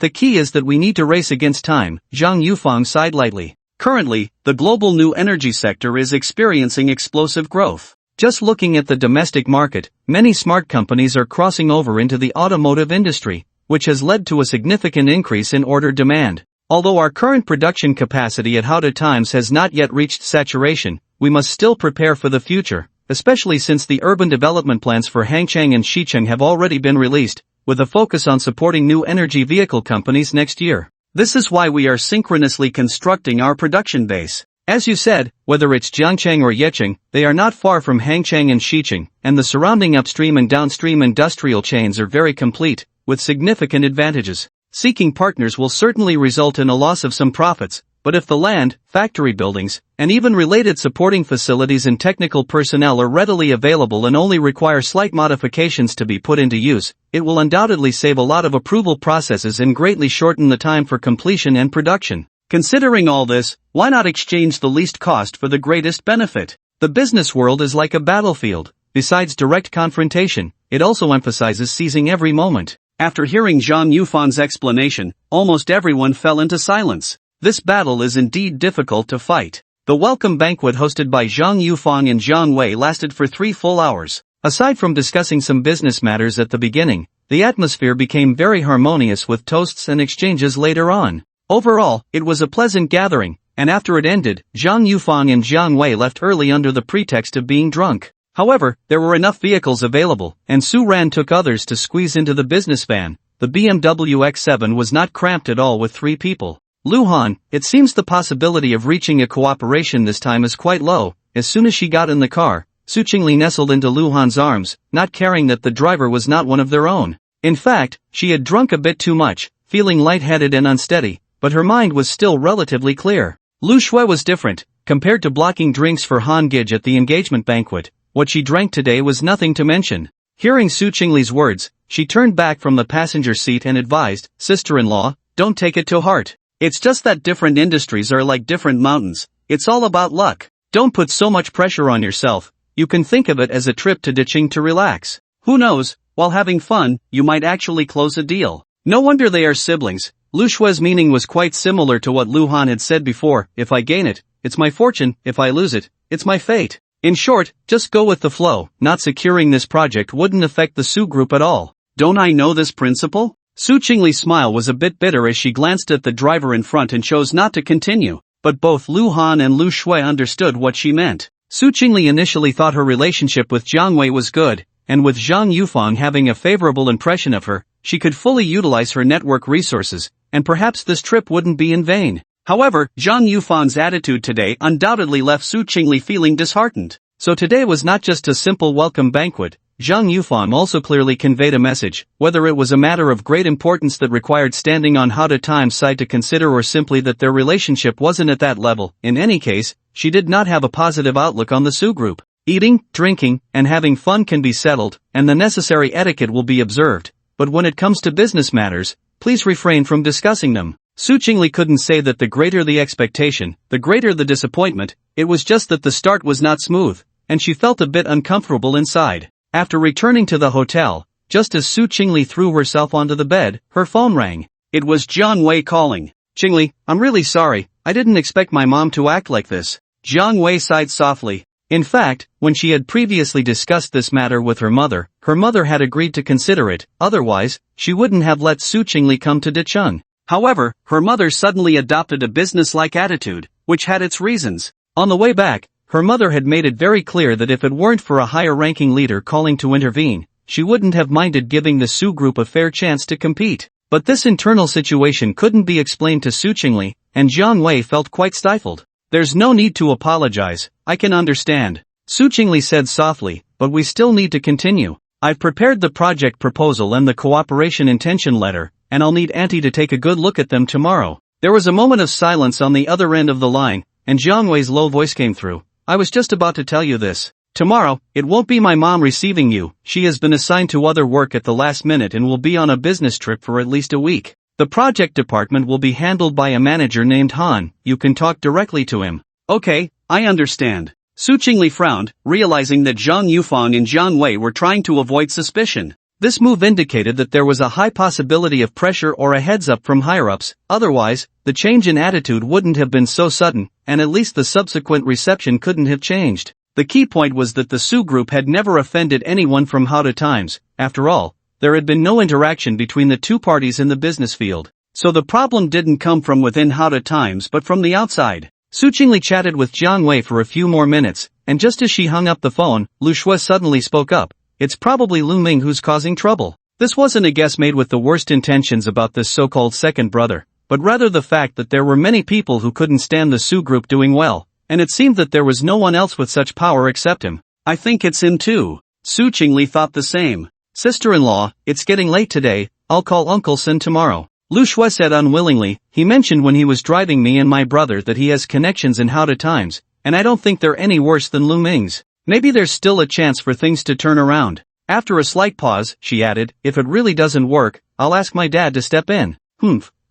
the key is that we need to race against time. Zhang Yufang sighed lightly. Currently, the global new energy sector is experiencing explosive growth. Just looking at the domestic market, many smart companies are crossing over into the automotive industry, which has led to a significant increase in order demand. Although our current production capacity at How to Times has not yet reached saturation, we must still prepare for the future, especially since the urban development plans for Hangcheng and Xicheng have already been released, with a focus on supporting new energy vehicle companies next year. This is why we are synchronously constructing our production base. As you said, whether it's Jiangcheng or Yecheng, they are not far from Hangcheng and Xicheng, and the surrounding upstream and downstream industrial chains are very complete, with significant advantages. Seeking partners will certainly result in a loss of some profits, but if the land, factory buildings, and even related supporting facilities and technical personnel are readily available and only require slight modifications to be put into use, it will undoubtedly save a lot of approval processes and greatly shorten the time for completion and production. Considering all this, why not exchange the least cost for the greatest benefit? The business world is like a battlefield. Besides direct confrontation, it also emphasizes seizing every moment. After hearing Zhang Yufang's explanation, almost everyone fell into silence. This battle is indeed difficult to fight. The welcome banquet hosted by Zhang Yufang and Jiang Wei lasted for 3 full hours. Aside from discussing some business matters at the beginning, the atmosphere became very harmonious with toasts and exchanges later on. Overall, it was a pleasant gathering, and after it ended, Zhang Yufang and Jiang Wei left early under the pretext of being drunk. However, there were enough vehicles available, and Su Ran took others to squeeze into the business van. The BMW X7 was not cramped at all with 3 people. Lu Han, it seems the possibility of reaching a cooperation this time is quite low. As soon as she got in the car, Su Chingle nestled into Luhan's arms, not caring that the driver was not one of their own. In fact, she had drunk a bit too much, feeling lightheaded and unsteady, but her mind was still relatively clear. Lu Shui was different. Compared to blocking drinks for Han Gij at the engagement banquet, what she drank today was nothing to mention. Hearing Su Chingle's words, she turned back from the passenger seat and advised, "Sister-in-law, don't take it to heart. It's just that different industries are like different mountains. It's all about luck. Don't put so much pressure on yourself. You can think of it as a trip to Diching to relax. Who knows, while having fun, you might actually close a deal." No wonder they are siblings. Lu Shui's meaning was quite similar to what Lu Han had said before: if I gain it, it's my fortune; if I lose it, it's my fate. In short, just go with the flow. Not securing this project wouldn't affect the Su group at all. Don't I know this principle? Su Chingle's smile was a bit bitter as she glanced at the driver in front and chose not to continue, but both Lu Han and Lu Shui understood what she meant. Su Chingle initially thought her relationship with Jiang Wei was good, and with Zhang Yufang having a favorable impression of her, she could fully utilize her network resources, and perhaps this trip wouldn't be in vain. However, Zhang Yufang's attitude today undoubtedly left Su Chingle feeling disheartened. So today was not just a simple welcome banquet. Zhang Yufang also clearly conveyed a message, whether it was a matter of great importance that required standing on How to Time's side to consider or simply that their relationship wasn't at that level. In any case, she did not have a positive outlook on the Su group. Eating, drinking, and having fun can be settled, and the necessary etiquette will be observed, but when it comes to business matters, please refrain from discussing them. Su Chingle couldn't say that the greater the expectation, the greater the disappointment. It was just that the start was not smooth, and she felt a bit uncomfortable inside. After returning to the hotel, just as Su Chingle threw herself onto the bed, her phone rang. It was Jiang Wei calling. "Chingle, I'm really sorry, I didn't expect my mom to act like this." Jiang Wei sighed softly. In fact, when she had previously discussed this matter with her mother had agreed to consider it; otherwise, she wouldn't have let Su Chingle come to Dicheng. However, her mother suddenly adopted a business-like attitude, which had its reasons. On the way back, her mother had made it very clear that if it weren't for a higher-ranking leader calling to intervene, she wouldn't have minded giving the Su group a fair chance to compete. But this internal situation couldn't be explained to Su Chingle, and Jiang Wei felt quite stifled. "There's no need to apologize, I can understand," Su Chingle said softly, "but we still need to continue. I've prepared the project proposal and the cooperation intention letter, and I'll need Auntie to take a good look at them tomorrow." There was a moment of silence on the other end of the line, and Jiang Wei's low voice came through. "I was just about to tell you this. Tomorrow, it won't be my mom receiving you. She has been assigned to other work at the last minute and will be on a business trip for at least a week. The project department will be handled by a manager named Han. You can talk directly to him." "Okay, I understand." Su Chingle frowned, realizing that Zhang Yufang and Jiang Wei were trying to avoid suspicion. This move indicated that there was a high possibility of pressure or a heads-up from higher-ups. Otherwise, the change in attitude wouldn't have been so sudden, and at least the subsequent reception couldn't have changed. The key point was that the Su group had never offended anyone from How to Times. After all, there had been no interaction between the two parties in the business field. So the problem didn't come from within How to Times but from the outside. Su Chingle chatted with Jiang Wei for a few more minutes, and just as she hung up the phone, Lu Shui suddenly spoke up. "It's probably Lu Ming who's causing trouble." This wasn't a guess made with the worst intentions about this so-called second brother, but rather the fact that there were many people who couldn't stand the Su group doing well, and it seemed that there was no one else with such power except him. "I think it's him too." Su Chingle thought the same. "Sister-in-law, it's getting late today, I'll call Uncle Sin tomorrow," Lu Shui said unwillingly. "He mentioned when he was driving me and my brother that he has connections in How to Times, and I don't think they're any worse than Lu Ming's. Maybe there's still a chance for things to turn around." After a slight pause, she added, "If it really doesn't work, I'll ask my dad to step in."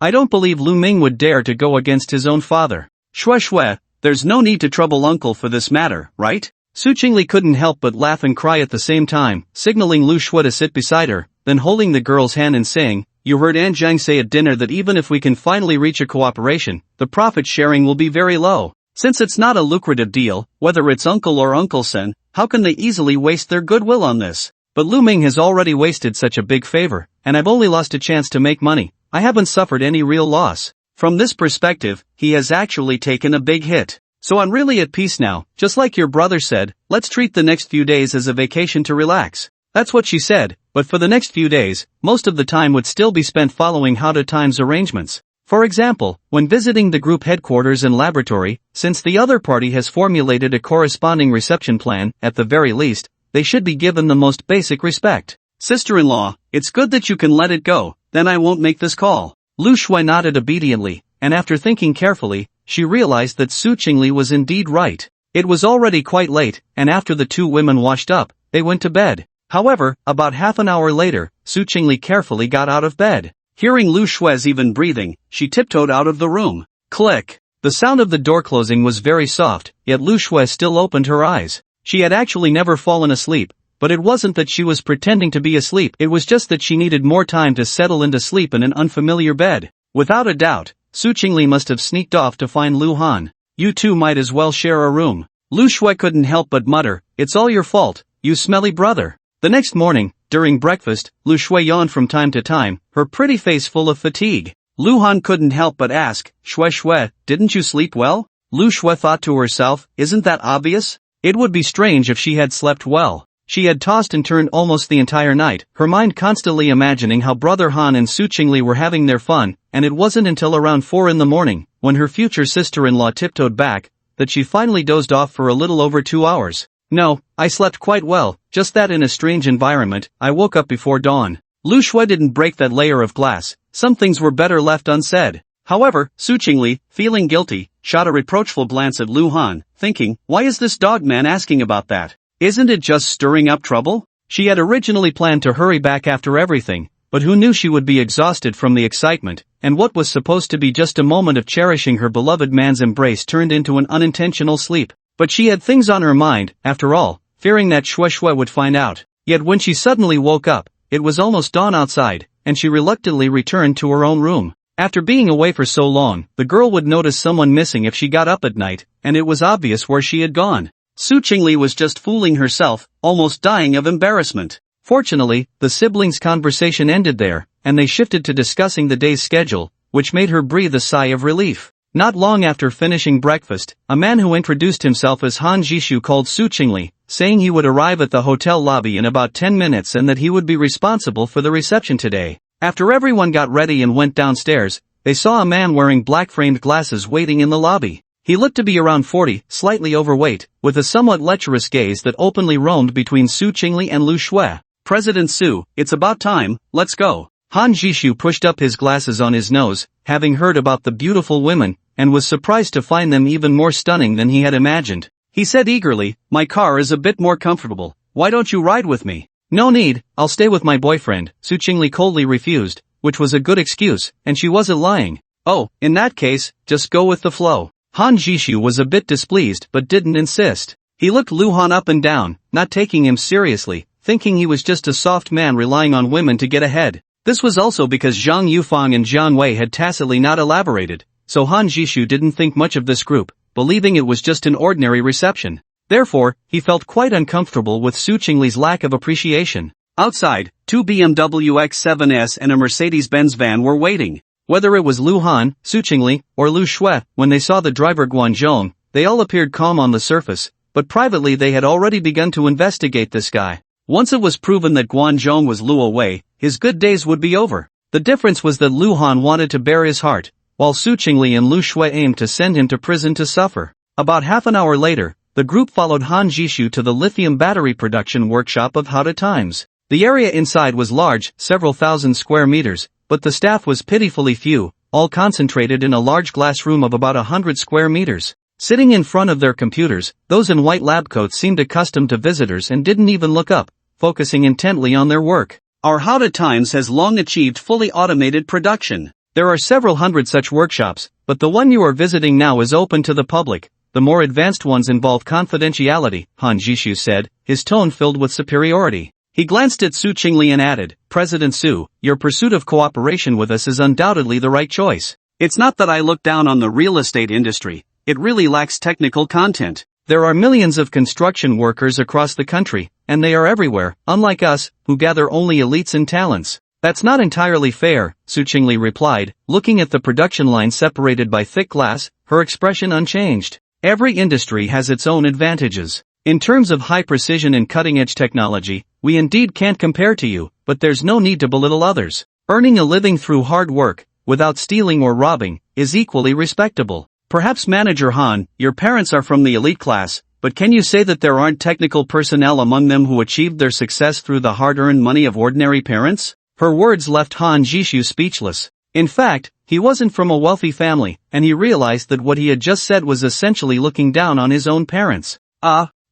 I don't believe Lu Ming would dare to go against his own father." "Shui Shui, there's no need to trouble Uncle for this matter, right?" Su Chingle couldn't help but laugh and cry at the same time, signaling Lu Shui to sit beside her, then holding the girl's hand and saying, "You heard An Zhang say at dinner that even if we can finally reach a cooperation, the profit sharing will be very low. Since it's not a lucrative deal, whether it's Uncle or Uncle Sen, how can they easily waste their goodwill on this? But Lu Ming has already wasted such a big favor, and I've only lost a chance to make money. I haven't suffered any real loss. From this perspective, he has actually taken a big hit. So I'm really at peace now. Just like your brother said, let's treat the next few days as a vacation to relax." That's what she said, but for the next few days, most of the time would still be spent following How to Time's arrangements. For example, when visiting the group headquarters and laboratory, since the other party has formulated a corresponding reception plan, at the very least, they should be given the most basic respect. Sister-in-law, it's good that you can let it go, then I won't make this call. Lu Shui nodded obediently, and after thinking carefully, she realized that Su Chingle was indeed right. It was already quite late, and after the two women washed up, they went to bed. However, about half an hour later, Su Chingle carefully got out of bed. Hearing Lu Shui's even breathing, she tiptoed out of the room. Click. The sound of the door closing was very soft, yet Lu Shui still opened her eyes. She had actually never fallen asleep, but it wasn't that she was pretending to be asleep, it was just that she needed more time to settle into sleep in an unfamiliar bed. Without a doubt, Su Chingle must have sneaked off to find Lu Han. You two might as well share a room. Lu Shui couldn't help but mutter, it's all your fault, you smelly brother. The next morning, during breakfast, Lu Shui yawned from time to time, her pretty face full of fatigue. Lu Han couldn't help but ask, Shui, didn't you sleep well? Lu Shui thought to herself, isn't that obvious? It would be strange if she had slept well. She had tossed and turned almost the entire night, her mind constantly imagining how Brother Han and Su Chingle were having their fun, and it wasn't until around 4 in the morning, when her future sister-in-law tiptoed back, that she finally dozed off for a little over 2 hours. No, I slept quite well, just that in a strange environment, I woke up before dawn. Lu Shui didn't break that layer of glass, some things were better left unsaid. However, Su Chingle, feeling guilty, shot a reproachful glance at Lu Han, thinking, why is this dog man asking about that? Isn't it just stirring up trouble? She had originally planned to hurry back after everything, but who knew she would be exhausted from the excitement, and what was supposed to be just a moment of cherishing her beloved man's embrace turned into an unintentional sleep. But she had things on her mind, after all, fearing that Shui would find out. Yet when she suddenly woke up, it was almost dawn outside, and she reluctantly returned to her own room. After being away for so long, the girl would notice someone missing if she got up at night, and it was obvious where she had gone. Su Chingle was just fooling herself, almost dying of embarrassment. Fortunately, the siblings' conversation ended there, and they shifted to discussing the day's schedule, which made her breathe a sigh of relief. Not long after finishing breakfast, a man who introduced himself as Han Jishu called Su Chingle, saying he would arrive at the hotel lobby in about 10 minutes and that he would be responsible for the reception today. After everyone got ready and went downstairs, they saw a man wearing black-framed glasses waiting in the lobby. He looked to be around 40, slightly overweight, with a somewhat lecherous gaze that openly roamed between Su Chingle and Lu Shui. President Su, it's about time, let's go. Han Jishu pushed up his glasses on his nose, having heard about the beautiful women, and was surprised to find them even more stunning than he had imagined. He said eagerly, my car is a bit more comfortable, why don't you ride with me? No need, I'll stay with my boyfriend, Su Chingle coldly refused, which was a good excuse, and she wasn't lying. Oh, in that case, just go with the flow. Han Jishu was a bit displeased but didn't insist. He looked Lu Han up and down, not taking him seriously, thinking he was just a soft man relying on women to get ahead. This was also because Zhang Yufang and Jian Wei had tacitly not elaborated, so Han Jishu didn't think much of this group, believing it was just an ordinary reception. Therefore, he felt quite uncomfortable with Su Chingle's lack of appreciation. Outside, 2 BMW X7s and a Mercedes-Benz van were waiting. Whether it was Lu Han, Su Chingle, or Lu Shui, when they saw the driver Guanzhong, they all appeared calm on the surface, but privately they had already begun to investigate this guy. Once it was proven that Guanzhong was Luo Wei, his good days would be over. The difference was that Lu Han wanted to bare his heart, while Su Chingle and Lu Shui aimed to send him to prison to suffer. About half an hour later, the group followed Han Jishu to the lithium battery production workshop of Hada Times. The area inside was large, several thousand square meters, but the staff was pitifully few, all concentrated in a large glass room of about 100 square meters. Sitting in front of their computers, those in white lab coats seemed accustomed to visitors and didn't even look up, focusing intently on their work. Our Hada Times has long achieved fully automated production. There are several hundred such workshops, but the one you are visiting now is open to the public. The more advanced ones involve confidentiality, Han Jishu said, his tone filled with superiority. He glanced at Su Chingle and added, President Su, your pursuit of cooperation with us is undoubtedly the right choice. It's not that I look down on the real estate industry, it really lacks technical content. There are millions of construction workers across the country, and they are everywhere, unlike us, who gather only elites and talents. That's not entirely fair, Su Chingle replied, looking at the production line separated by thick glass, her expression unchanged. Every industry has its own advantages. In terms of high precision and cutting-edge technology, we indeed can't compare to you, but there's no need to belittle others. Earning a living through hard work, without stealing or robbing, is equally respectable. Perhaps Manager Han, your parents are from the elite class, but can you say that there aren't technical personnel among them who achieved their success through the hard-earned money of ordinary parents? Her words left Han Jishu speechless. In fact, he wasn't from a wealthy family, and he realized that what he had just said was essentially looking down on his own parents.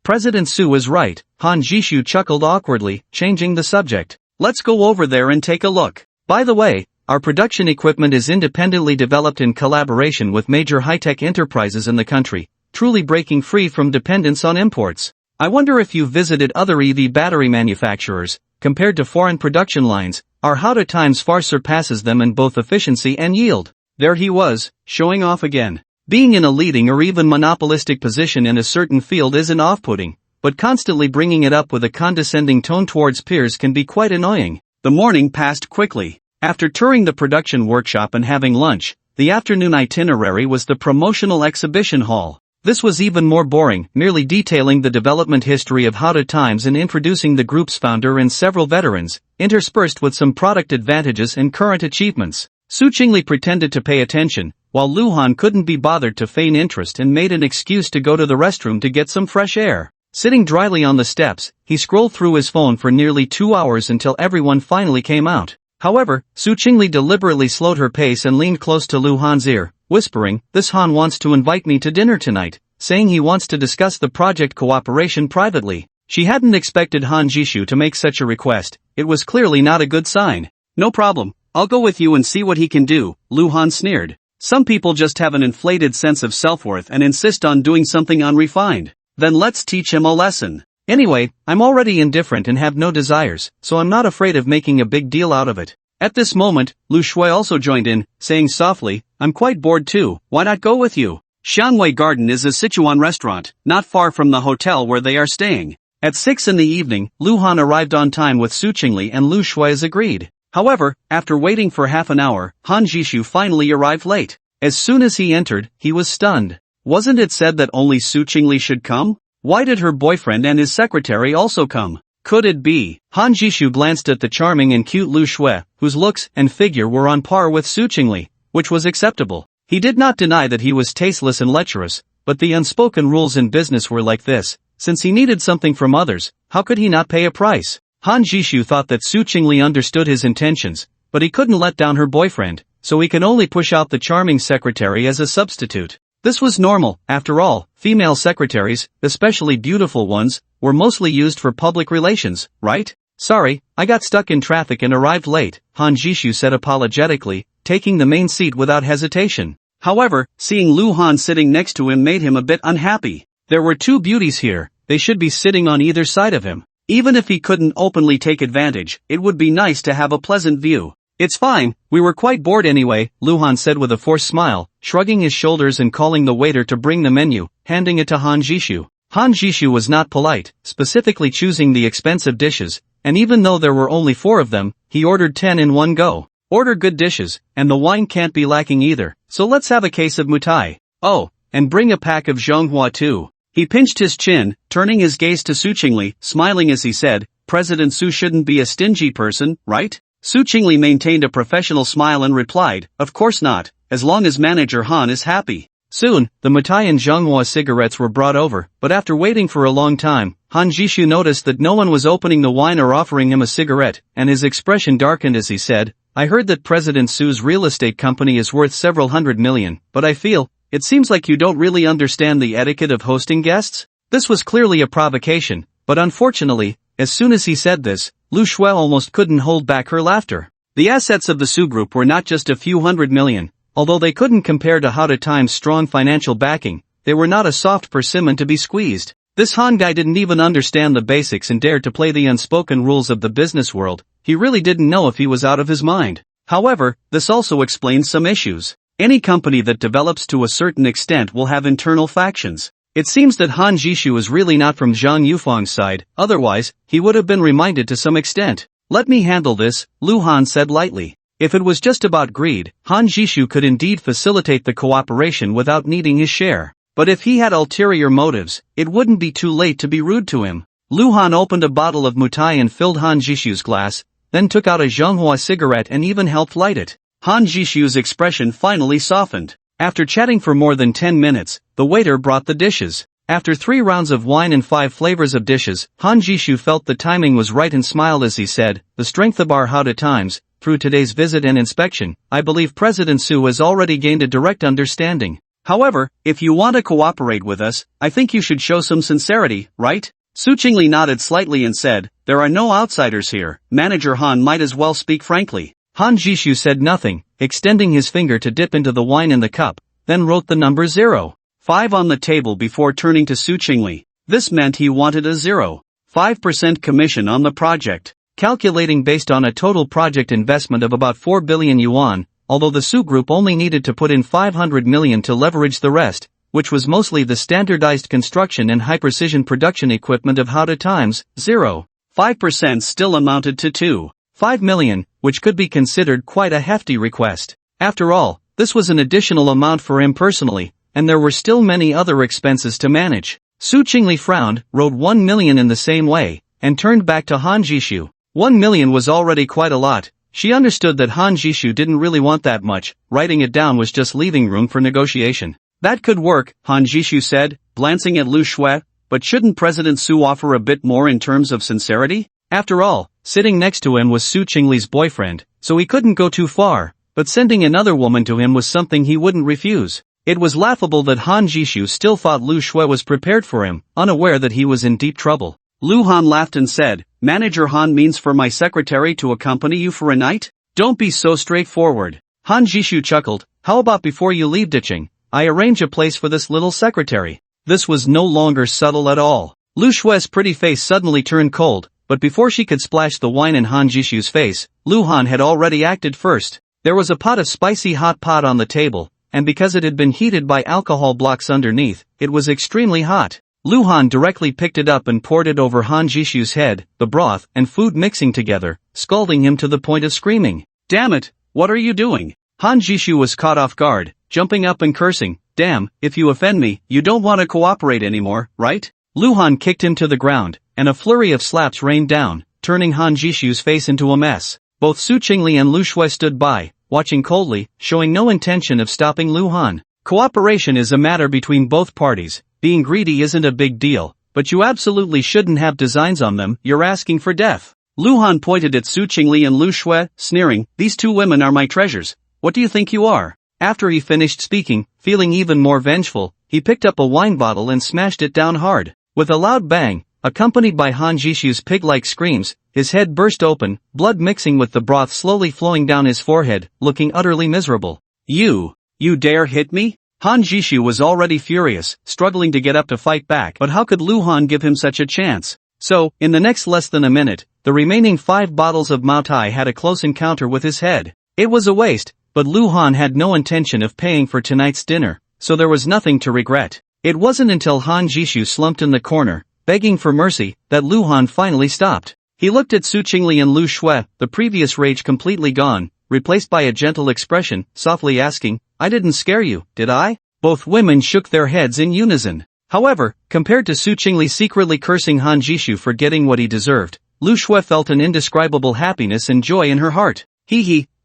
President Su is right, Han Jishu chuckled awkwardly, changing the subject. Let's go over there and take a look. By the way, our production equipment is independently developed in collaboration with major high-tech enterprises in the country, truly breaking free from dependence on imports. I wonder if you've visited other EV battery manufacturers. Compared to foreign production lines, our Howda Times far surpasses them in both efficiency and yield. There he was, showing off again. Being in a leading or even monopolistic position in a certain field isn't off-putting, but constantly bringing it up with a condescending tone towards peers can be quite annoying. The morning passed quickly. After touring the production workshop and having lunch, the afternoon itinerary was the promotional exhibition hall. This was even more boring, merely detailing the development history of Howda Times and introducing the group's founder and several veterans, interspersed with some product advantages and current achievements. Su Chingle pretended to pay attention, while Luhan couldn't be bothered to feign interest and made an excuse to go to the restroom to get some fresh air. Sitting dryly on the steps, he scrolled through his phone for nearly 2 hours until everyone finally came out. However, Su Chingle deliberately slowed her pace and leaned close to Luhan's ear, whispering, "This Han wants to invite me to dinner tonight, saying he wants to discuss the project cooperation privately." She hadn't expected Han Jishu to make such a request. It was clearly not a good sign. "No problem, I'll go with you and see what he can do," Luhan sneered. "Some people just have an inflated sense of self-worth and insist on doing something unrefined. Then let's teach him a lesson. Anyway, I'm already indifferent and have no desires, so I'm not afraid of making a big deal out of it." At this moment, Lu Shui also joined in, saying softly, "I'm quite bored too, why not go with you? Xiangwei Garden is a Sichuan restaurant, not far from the hotel where they are staying." At 6 in the evening, Luhan arrived on time with Su Chingle and Lu Shui as agreed. However, after waiting for half an hour, Han Jishu finally arrived late. As soon as he entered, he was stunned. Wasn't it said that only Su Chingle should come? Why did her boyfriend and his secretary also come? Could it be? Han Jishu glanced at the charming and cute Lu Shui, whose looks and figure were on par with Su Chingle, which was acceptable. He did not deny that he was tasteless and lecherous, but the unspoken rules in business were like this. Since he needed something from others, how could he not pay a price? Han Jishu thought that Su Chingle understood his intentions, but he couldn't let down her boyfriend, so he could only push out the charming secretary as a substitute. This was normal, after all, female secretaries, especially beautiful ones, were mostly used for public relations, right? "Sorry, I got stuck in traffic and arrived late," Han Jishu said apologetically, taking the main seat without hesitation. However, seeing Lu Han sitting next to him made him a bit unhappy. There were two beauties here, they should be sitting on either side of him. Even if he couldn't openly take advantage, it would be nice to have a pleasant view. "It's fine, we were quite bored anyway," Luhan said with a forced smile, shrugging his shoulders and calling the waiter to bring the menu, handing it to Han Jishu. Han Jishu was not polite, specifically choosing the expensive dishes, and even though there were only 4 of them, he ordered 10 in one go. Order good dishes, and the wine can't be lacking either, so let's have a case of mutai. Oh, and bring a pack of Zhonghua too. He pinched his chin, turning his gaze to Su Chingle, smiling as he said, "President Su shouldn't be a stingy person, right?" Su Chingle maintained a professional smile and replied, "Of course not, as long as Manager Han is happy." Soon, the mutai and Zhonghua cigarettes were brought over, but after waiting for a long time, Han Jishu noticed that no one was opening the wine or offering him a cigarette, and his expression darkened as he said, "I heard that President Su's real estate company is worth several $100 million, but it seems like you don't really understand the etiquette of hosting guests." This was clearly a provocation, but unfortunately, as soon as he said this, Lu Shui almost couldn't hold back her laughter. The assets of the Su Group were not just a few $100 million, although they couldn't compare to Howda Times' strong financial backing, they were not a soft persimmon to be squeezed. This Han guy didn't even understand the basics and dared to play the unspoken rules of the business world. He really didn't know if he was out of his mind. However, this also explains some issues. Any company that develops to a certain extent will have internal factions. It seems that Han Jishu is really not from Zhang Yufang's side, otherwise, he would have been reminded to some extent. "Let me handle this," Lu Han said lightly. If it was just about greed, Han Jishu could indeed facilitate the cooperation without needing his share. But if he had ulterior motives, it wouldn't be too late to be rude to him. Lu Han opened a bottle of mutai and filled Han Jishu's glass, then took out a Zhonghua cigarette and even helped light it. Han Jishu's expression finally softened. After chatting for more than 10 minutes, the waiter brought the dishes. After 3 rounds of wine and 5 flavors of dishes, Han Jishu felt the timing was right and smiled as he said, "The strength of our Howda Times, through today's visit and inspection, I believe President Su has already gained a direct understanding. However, if you want to cooperate with us, I think you should show some sincerity, right?" Su Chingle nodded slightly and said, "There are no outsiders here, Manager Han might as well speak frankly." Han Jishu said nothing, extending his finger to dip into the wine in the cup, then wrote the number 0.5 on the table before turning to Su Chingle. This meant he wanted a 0.5% commission on the project. Calculating based on a total project investment of about 4 billion yuan, although the Su Group only needed to put in 500 million to leverage the rest, which was mostly the standardized construction and high-precision production equipment of Howda Times, 0.5% still amounted to 2.5 million, which could be considered quite a hefty request. After all, this was an additional amount for him personally, and there were still many other expenses to manage. Su Chingle frowned, wrote 1 million in the same way, and turned back to Han Jishu. 1 million was already quite a lot. She understood that Han Jishu didn't really want that much, writing it down was just leaving room for negotiation. "That could work," Han Jishu said, glancing at Lu Shui, "but shouldn't President Su offer a bit more in terms of sincerity?" After all, sitting next to him was Su Chingle's boyfriend, so he couldn't go too far, but sending another woman to him was something he wouldn't refuse. It was laughable that Han Jishu still thought Lu Shui was prepared for him, unaware that he was in deep trouble. Lu Han laughed and said, "Manager Han means for my secretary to accompany you for a night? Don't be so straightforward." Han Jishu chuckled, "How about before you leave ditching, I arrange a place for this little secretary?" This was no longer subtle at all. Lu Shui's pretty face suddenly turned cold, but before she could splash the wine in Han Jishu's face, Lu Han had already acted first. There was a pot of spicy hot pot on the table, and because it had been heated by alcohol blocks underneath, it was extremely hot. Lu Han directly picked it up and poured it over Han Jishu's head, the broth and food mixing together, scalding him to the point of screaming. "Damn it, what are you doing?" Han Jishu was caught off guard, jumping up and cursing, "Damn, if you offend me, you don't want to cooperate anymore, right?" Lu Han kicked him to the ground, and a flurry of slaps rained down, turning Han Jishu's face into a mess. Both Su Chingle and Lu Shui stood by, watching coldly, showing no intention of stopping Lu Han. Cooperation is a matter between both parties. Being greedy isn't a big deal, but you absolutely shouldn't have designs on them, you're asking for death. Lu Han pointed at Su Chingle and Lu Shui, sneering, "These 2 women are my treasures. What do you think you are?" After he finished speaking, feeling even more vengeful, he picked up a wine bottle and smashed it down hard. With a loud bang, accompanied by Han Jishu's pig-like screams, his head burst open, blood mixing with the broth slowly flowing down his forehead, looking utterly miserable. You dare hit me?" Han Jishu was already furious, struggling to get up to fight back, but how could Lu Han give him such a chance? So, in the next less than a minute, the remaining 5 bottles of Mao Tai had a close encounter with his head. It was a waste, but Lu Han had no intention of paying for tonight's dinner, so there was nothing to regret. It wasn't until Han Jishu slumped in the corner, begging for mercy, that Lu Han finally stopped. He looked at Su Chingle and Lu Shui, the previous rage completely gone, replaced by a gentle expression, softly asking, "I didn't scare you, did I?" Both women shook their heads in unison. However, compared to Su Chingle secretly cursing Han Jishu for getting what he deserved, Lu Shui felt an indescribable happiness and joy in her heart.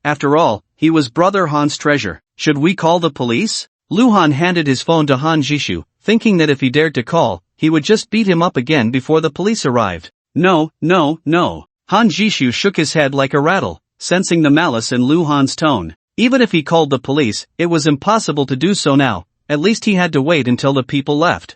After all, he was Brother Han's treasure. Should we call the police? Lu Han handed his phone to Han Jishu, thinking that if he dared to call, he would just beat him up again before the police arrived. No. Han Jishu shook his head like a rattle, sensing the malice in Lu Han's tone. Even if he called the police, it was impossible to do so now. At least he had to wait until the people left.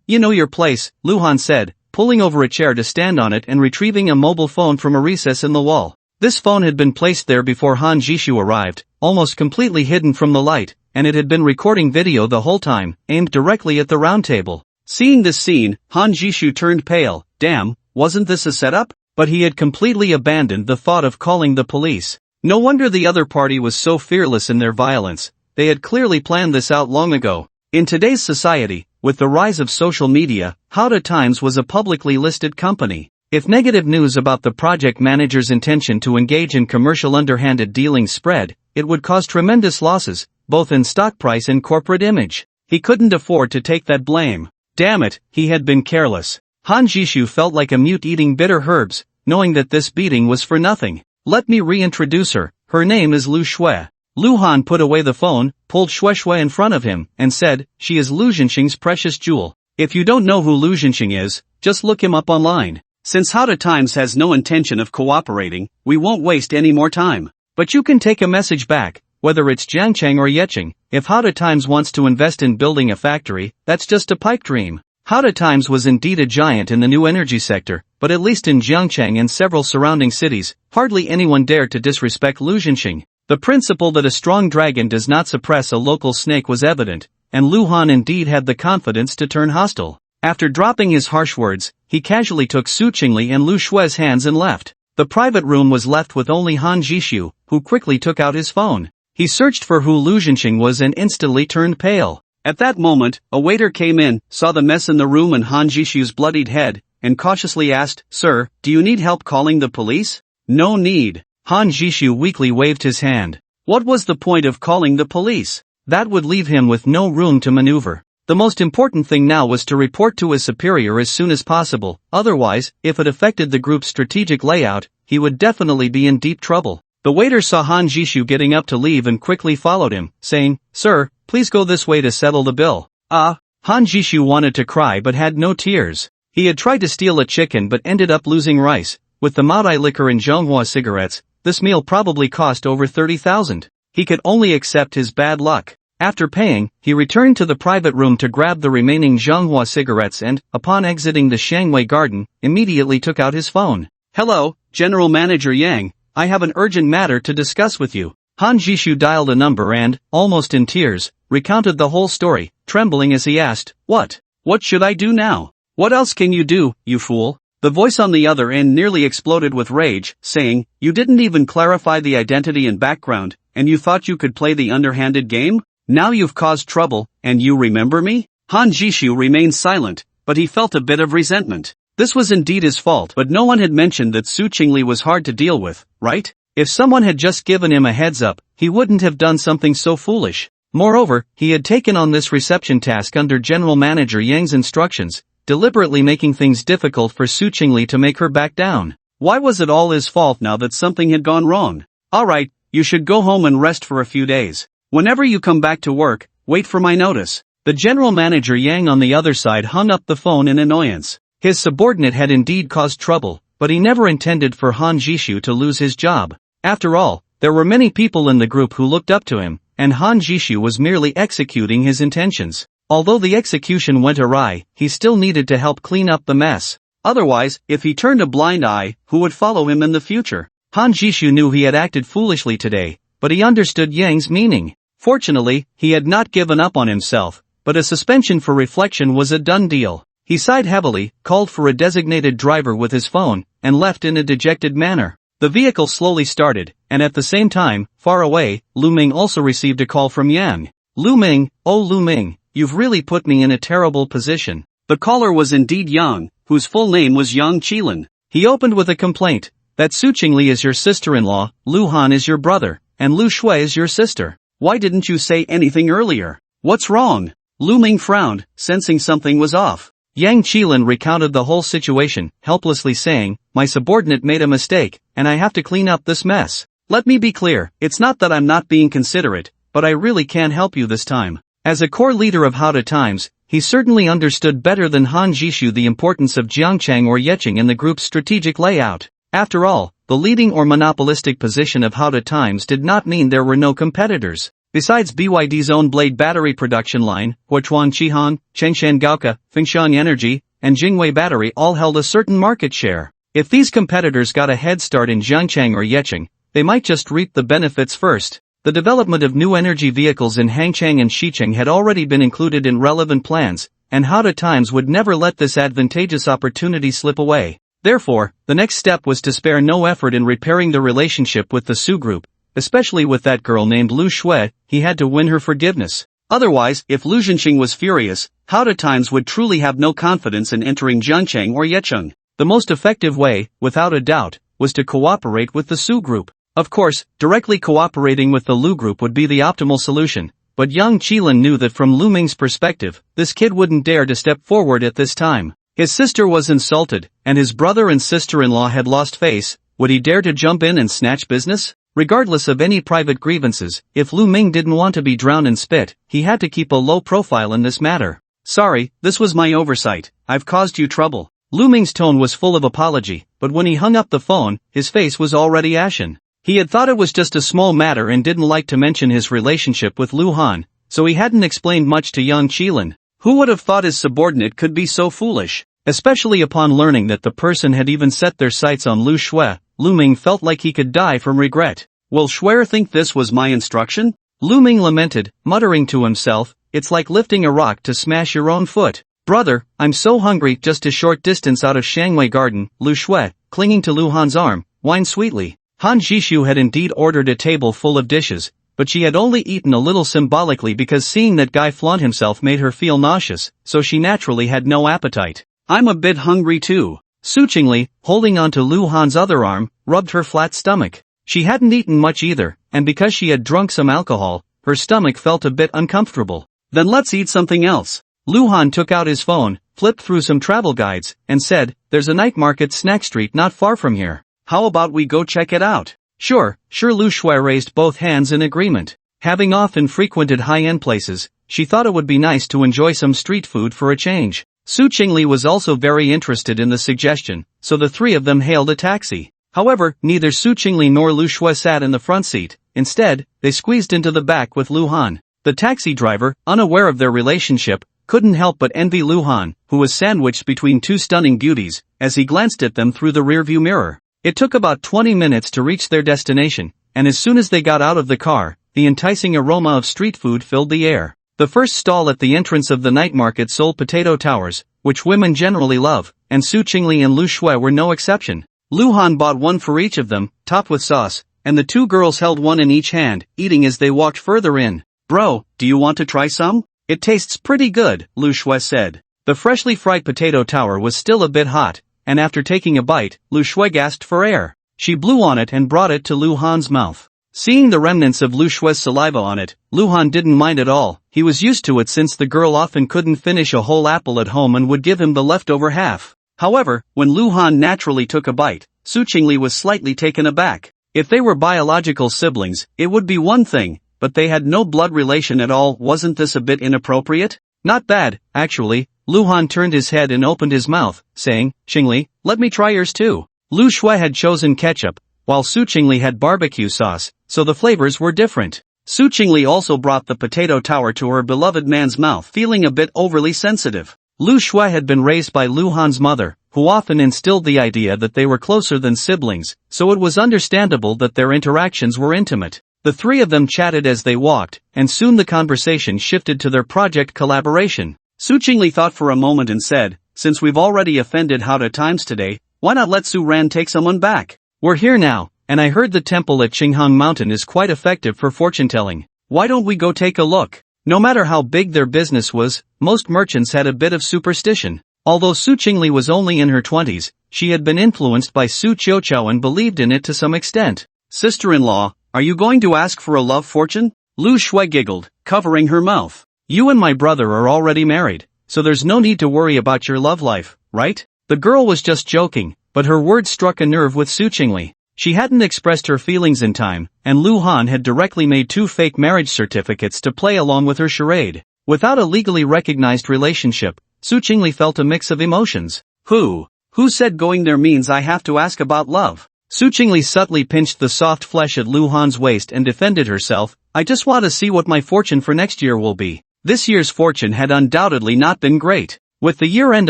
You know your place, Lu Han said, pulling over a chair to stand on it and retrieving a mobile phone from a recess in the wall. This phone had been placed there before Han Jishu arrived, almost completely hidden from the light, and it had been recording video the whole time, aimed directly at the round table. Seeing this scene, Han Jishu turned pale. Damn, wasn't this a setup? But he had completely abandoned the thought of calling the police. No wonder the other party was so fearless in their violence. They had clearly planned this out long ago. In today's society, with the rise of social media, Howda Times was a publicly listed company. If negative news about the project manager's intention to engage in commercial underhanded dealings spread, it would cause tremendous losses, both in stock price and corporate image. He couldn't afford to take that blame. Damn it, he had been careless. Han Jishu felt like a mute eating bitter herbs, knowing that this beating was for nothing. Let me reintroduce her. Her name is Lu Shui. Luhan put away the phone, pulled Shui in front of him, and said, "She is Lu Zhenxing's precious jewel. If you don't know who Lu Zhenxing is, just look him up online. Since How to Times has no intention of cooperating, we won't waste any more time. But you can take a message back, whether it's Jiangchang or Yecheng. If How to Times wants to invest in building a factory, that's just a pipe dream." How to Times was indeed a giant in the new energy sector, but at least in Jiangchang and several surrounding cities, hardly anyone dared to disrespect Lu Zhenxing. The principle that a strong dragon does not suppress a local snake was evident, and Luhan indeed had the confidence to turn hostile. After dropping his harsh words, he casually took Su Chingle and Lu Shui's hands and left. The private room was left with only Han Jishu, who quickly took out his phone. He searched for who Lu Zhenxing was and instantly turned pale. At that moment, a waiter came in, saw the mess in the room and Han Jishu's bloodied head, and cautiously asked, "Sir, do you need help calling the police?" "No need." Han Jishu weakly waved his hand. What was the point of calling the police? That would leave him with no room to maneuver. The most important thing now was to report to his superior as soon as possible, otherwise, if it affected the group's strategic layout, he would definitely be in deep trouble. The waiter saw Han Jishu getting up to leave and quickly followed him, saying, "Sir, please go this way to settle the bill." Han Jishu wanted to cry but had no tears. He had tried to steal a chicken but ended up losing rice. With the Maodai liquor and Zhonghua cigarettes, this meal probably cost over 30,000. He could only accept his bad luck. After paying, he returned to the private room to grab the remaining Zhonghua cigarettes and, upon exiting the Shangwei garden, immediately took out his phone. "Hello, General Manager Yang, I have an urgent matter to discuss with you." Han Jishu dialed a number and, almost in tears, recounted the whole story, trembling as he asked, "What? What should I do now? What else can you do, you fool?" The voice on the other end nearly exploded with rage, saying, "You didn't even clarify the identity and background, and you thought you could play the underhanded game? Now you've caused trouble, and you remember me?" Han Jishu remained silent, but he felt a bit of resentment. This was indeed his fault, but no one had mentioned that Su Chingle was hard to deal with, right? If someone had just given him a heads up, he wouldn't have done something so foolish. Moreover, he had taken on this reception task under General Manager Yang's instructions, deliberately making things difficult for Su Chingle to make her back down. Why was it all his fault now that something had gone wrong? "Alright, you should go home and rest for a few days. Whenever you come back to work, wait for my notice." The General Manager Yang on the other side hung up the phone in annoyance. His subordinate had indeed caused trouble, but he never intended for Han Jishu to lose his job. After all, there were many people in the group who looked up to him, and Han Jishu was merely executing his intentions. Although the execution went awry, he still needed to help clean up the mess. Otherwise, if he turned a blind eye, who would follow him in the future? Han Jishu knew he had acted foolishly today, but he understood Yang's meaning. Fortunately, he had not given up on himself, but a suspension for reflection was a done deal. He sighed heavily, called for a designated driver with his phone, and left in a dejected manner. The vehicle slowly started, and at the same time, far away, Lu Ming also received a call from Yang. "Lu Ming, oh Lu Ming, you've really put me in a terrible position." The caller was indeed Yang, whose full name was Yang Qilin. He opened with a complaint, that Su Chingle is your sister-in-law, Lu Han is your brother, and Lu Shui is your sister. Why didn't you say anything earlier? What's wrong? Lu Ming frowned, sensing something was off. Yang Qilin recounted the whole situation, helplessly saying, "My subordinate made a mistake, and I have to clean up this mess. Let me be clear, it's not that I'm not being considerate, but I really can't help you this time." As a core leader of How to Times, he certainly understood better than Han Jishu the importance of Jiangchang or Yecheng in the group's strategic layout. After all, the leading or monopolistic position of How to Times did not mean there were no competitors. Besides BYD's own blade battery production line, Huachuan Qihan, Chengshan Gaoka, Fengshan Energy, and Jingwei Battery all held a certain market share. If these competitors got a head start in Jiangchang or Yecheng, they might just reap the benefits first. The development of new energy vehicles in Hangchang and Xicheng had already been included in relevant plans, and How to Times would never let this advantageous opportunity slip away. Therefore, the next step was to spare no effort in repairing the relationship with the Su group. Especially with that girl named Lu Shui, he had to win her forgiveness. Otherwise, if Lu Zhenxing was furious, How to Times would truly have no confidence in entering Jiangchang or Yecheng. The most effective way, without a doubt, was to cooperate with the Su group. Of course, directly cooperating with the Lu group would be the optimal solution, but Yang Qilin knew that from Lu Ming's perspective, this kid wouldn't dare to step forward at this time. His sister was insulted, and his brother and sister-in-law had lost face. Would he dare to jump in and snatch business? Regardless of any private grievances, if Lu Ming didn't want to be drowned in spit, he had to keep a low profile in this matter. "Sorry, this was my oversight, I've caused you trouble." Lu Ming's tone was full of apology, but when he hung up the phone, his face was already ashen. He had thought it was just a small matter and didn't like to mention his relationship with Lu Han, so he hadn't explained much to young Qilin. Who would have thought his subordinate could be so foolish? Especially upon learning that the person had even set their sights on Lu Shui, Lu Ming felt like he could die from regret. "Will Shuer think this was my instruction?" Lu Ming lamented, muttering to himself, "It's like lifting a rock to smash your own foot." "Brother, I'm so hungry." Just a short distance out of Shangwei Garden, Lu Shui, clinging to Lu Han's arm, whined sweetly. Han Jishu had indeed ordered a table full of dishes, but she had only eaten a little symbolically because seeing that guy flaunt himself made her feel nauseous, so she naturally had no appetite. "I'm a bit hungry too." Su Chingle, holding onto Lu Han's other arm, rubbed her flat stomach. She hadn't eaten much either, and because she had drunk some alcohol, her stomach felt a bit uncomfortable. "Then let's eat something else." Lu Han took out his phone, flipped through some travel guides, and said, "There's a night market snack street not far from here. How about we go check it out?" Sure, Lu Shui raised both hands in agreement. Having often frequented high-end places, she thought it would be nice to enjoy some street food for a change. Su Chingle was also very interested in the suggestion, so the three of them hailed a taxi. However, neither Su Chingle nor Lu Shui sat in the front seat. Instead, they squeezed into the back with Lu Han. The taxi driver, unaware of their relationship, couldn't help but envy Lu Han, who was sandwiched between two stunning beauties, as he glanced at them through the rearview mirror. It took about 20 minutes to reach their destination, and as soon as they got out of the car, the enticing aroma of street food filled the air. The first stall at the entrance of the night market sold potato towers, which women generally love, and Su Chingle and Lu Shui were no exception. Lu Han bought one for each of them, topped with sauce, and the two girls held one in each hand, eating as they walked further in. "Bro, do you want to try some? It tastes pretty good," Lu Shui said. The freshly fried potato tower was still a bit hot, and after taking a bite, Lu Shui gasped for air. She blew on it and brought it to Lu Han's mouth. Seeing the remnants of Lu Shui's saliva on it, Lu Han didn't mind at all. He was used to it since the girl often couldn't finish a whole apple at home and would give him the leftover half. However, when Lu Han naturally took a bite, Su Chingle was slightly taken aback. If they were biological siblings, it would be one thing, but they had no blood relation at all. Wasn't this a bit inappropriate? "Not bad, actually." Lu Han turned his head and opened his mouth, saying, "Chingle, let me try yours too." Lu Shui had chosen ketchup, while Su Chingle had barbecue sauce, so the flavors were different. Su Chingle also brought the potato tower to her beloved man's mouth, feeling a bit overly sensitive. Lu Shui had been raised by Lu Han's mother, who often instilled the idea that they were closer than siblings, so it was understandable that their interactions were intimate. The three of them chatted as they walked, and soon the conversation shifted to their project collaboration. Su Chingle thought for a moment and said, "Since we've already offended How to Times today, why not let Su Ran take someone back? We're here now, and I heard the temple at Qinghang Mountain is quite effective for fortune-telling. Why don't we go take a look?" No matter how big their business was, most merchants had a bit of superstition. Although Su Chingle was only in her 20s, she had been influenced by Su Qiuqiao and believed in it to some extent. "Sister-in-law, are you going to ask for a love fortune?" Lu Shui giggled, covering her mouth. "You and my brother are already married, so there's no need to worry about your love life, right?" The girl was just joking, but her words struck a nerve with Su Chingle. She hadn't expressed her feelings in time, and Lu Han had directly made 2 fake marriage certificates to play along with her charade. Without a legally recognized relationship, Su Chingle felt a mix of emotions. Who said going there means I have to ask about love? Su Chingle subtly pinched the soft flesh at Lu Han's waist and defended herself. "I just want to see what my fortune for next year will be." This year's fortune had undoubtedly not been great. With the year-end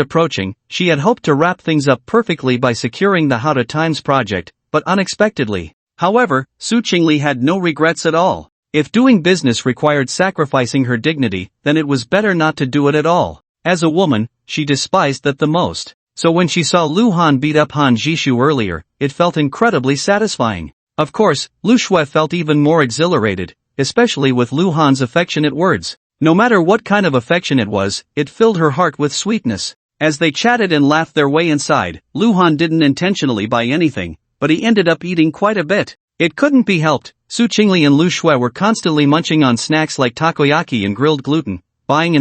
approaching, she had hoped to wrap things up perfectly by securing the How to Times project, but unexpectedly. However, Su Chingle had no regrets at all. If doing business required sacrificing her dignity, then it was better not to do it at all. As a woman, she despised that the most. So when she saw Lu Han beat up Han Jishu earlier, it felt incredibly satisfying. Of course, Lu Shui felt even more exhilarated, especially with Lu Han's affectionate words. No matter what kind of affection it was, it filled her heart with sweetness. As they chatted and laughed their way inside, Lu Han didn't intentionally buy anything, but he ended up eating quite a bit. It couldn't be helped. Su Chingle and Lu Shui were constantly munching on snacks like takoyaki and grilled gluten, buying,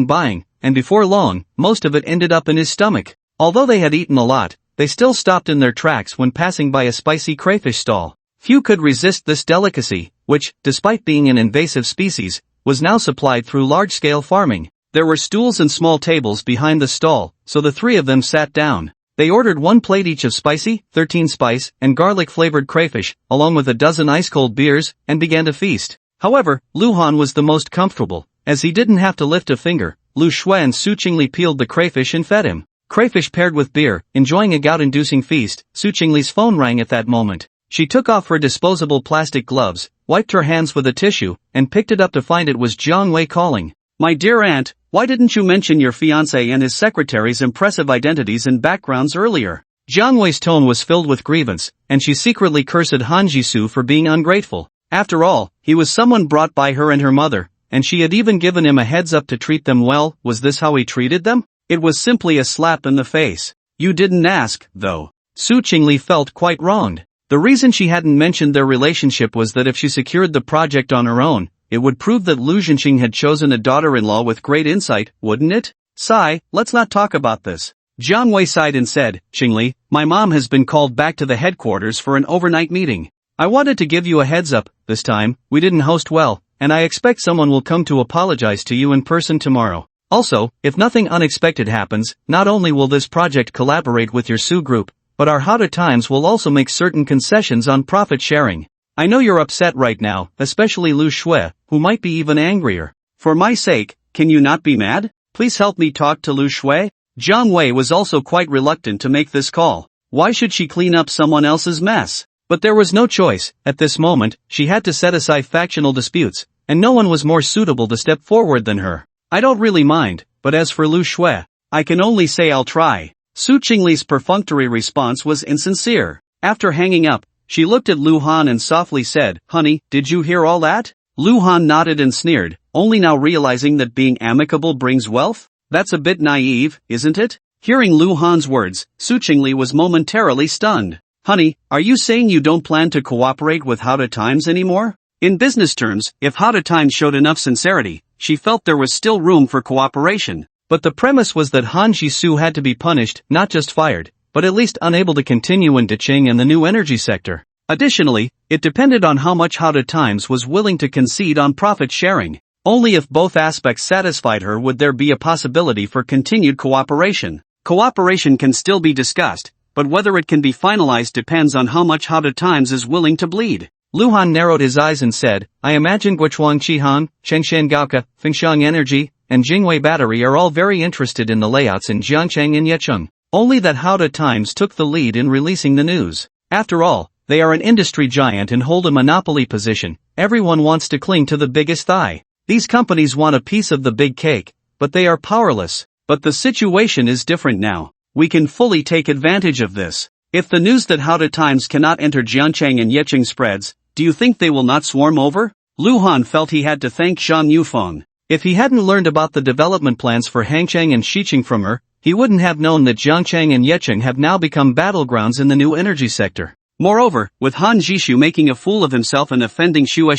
and before long, most of it ended up in his stomach. Although they had eaten a lot, they still stopped in their tracks when passing by a spicy crayfish stall. Few could resist this delicacy, which, despite being an invasive species, was now supplied through large-scale farming. There were stools and small tables behind the stall, so the three of them sat down. They ordered 1 plate each of spicy, 13-spice, and garlic-flavored crayfish, along with a dozen ice-cold beers, and began to feast. However, Luhan was the most comfortable, as he didn't have to lift a finger. Lu Shui and Su Chingle peeled the crayfish and fed him. Crayfish paired with beer, enjoying a gout-inducing feast. Su Chingle's phone rang at that moment. She took off her disposable plastic gloves, wiped her hands with a tissue, and picked it up to find it was Jiang Wei calling. "My dear aunt, why didn't you mention your fiancé and his secretary's impressive identities and backgrounds earlier?" Jiang Wei's tone was filled with grievance, and she secretly cursed Han Jisoo for being ungrateful. After all, he was someone brought by her and her mother, and she had even given him a heads up to treat them well. Was this how he treated them? It was simply a slap in the face. You didn't ask, though. Su Chingle felt quite wronged. The reason she hadn't mentioned their relationship was that if she secured the project on her own, it would prove that Lu Zhenxing had chosen a daughter-in-law with great insight, wouldn't it? Sigh, let's not talk about this. Jiang Wei sighed and said, "Qingli, my mom has been called back to the headquarters for an overnight meeting. I wanted to give you a heads up. This time, we didn't host well, and I expect someone will come to apologize to you in person tomorrow. Also, if nothing unexpected happens, not only will this project collaborate with your Su group, but our How to Times will also make certain concessions on profit sharing. I know you're upset right now, especially Lu Shui, who might be even angrier. For my sake, can you not be mad? Please help me talk to Lu Shui." Jiang Wei was also quite reluctant to make this call. Why should she clean up someone else's mess? But there was no choice. At this moment, she had to set aside factional disputes, and no one was more suitable to step forward than her. "I don't really mind, but as for Lu Shui, I can only say I'll try." Su Chingle's perfunctory response was insincere. After hanging up, she looked at Lu Han and softly said, "Honey, did you hear all that?" Lu Han nodded and sneered, only now realizing that being amicable brings wealth? That's a bit naive, isn't it? Hearing Lu Han's words, Su Chingle was momentarily stunned. "Honey, are you saying you don't plan to cooperate with How to Times anymore?" In business terms, if How to Times showed enough sincerity, she felt there was still room for cooperation. But the premise was that Han Jisoo had to be punished, not just fired, but at least unable to continue in Deqing and the new energy sector. Additionally, it depended on how much How to Times was willing to concede on profit sharing. Only if both aspects satisfied her would there be a possibility for continued cooperation. Cooperation can still be discussed, but whether it can be finalized depends on how much How to Times is willing to bleed. Luhan narrowed his eyes and said, "I imagine Guochuang Qihang, Shengshan Gaoka, Fengxiang Energy, and Jingwei Battery are all very interested in the layouts in Jiangcheng and Yecheng. Only that How to Times took the lead in releasing the news. After all, they are an industry giant and hold a monopoly position. Everyone wants to cling to the biggest thigh. These companies want a piece of the big cake, but they are powerless. But the situation is different now. We can fully take advantage of this. If the news that How to Times cannot enter Jiangcheng and Yecheng spreads, do you think they will not swarm over?" Lu Han felt he had to thank Zhang Yufeng. If he hadn't learned about the development plans for Hangcheng and Xiqing from her, he wouldn't have known that Jiangcheng and Yecheng have now become battlegrounds in the new energy sector. Moreover, with Han Jishu making a fool of himself and offending Shue,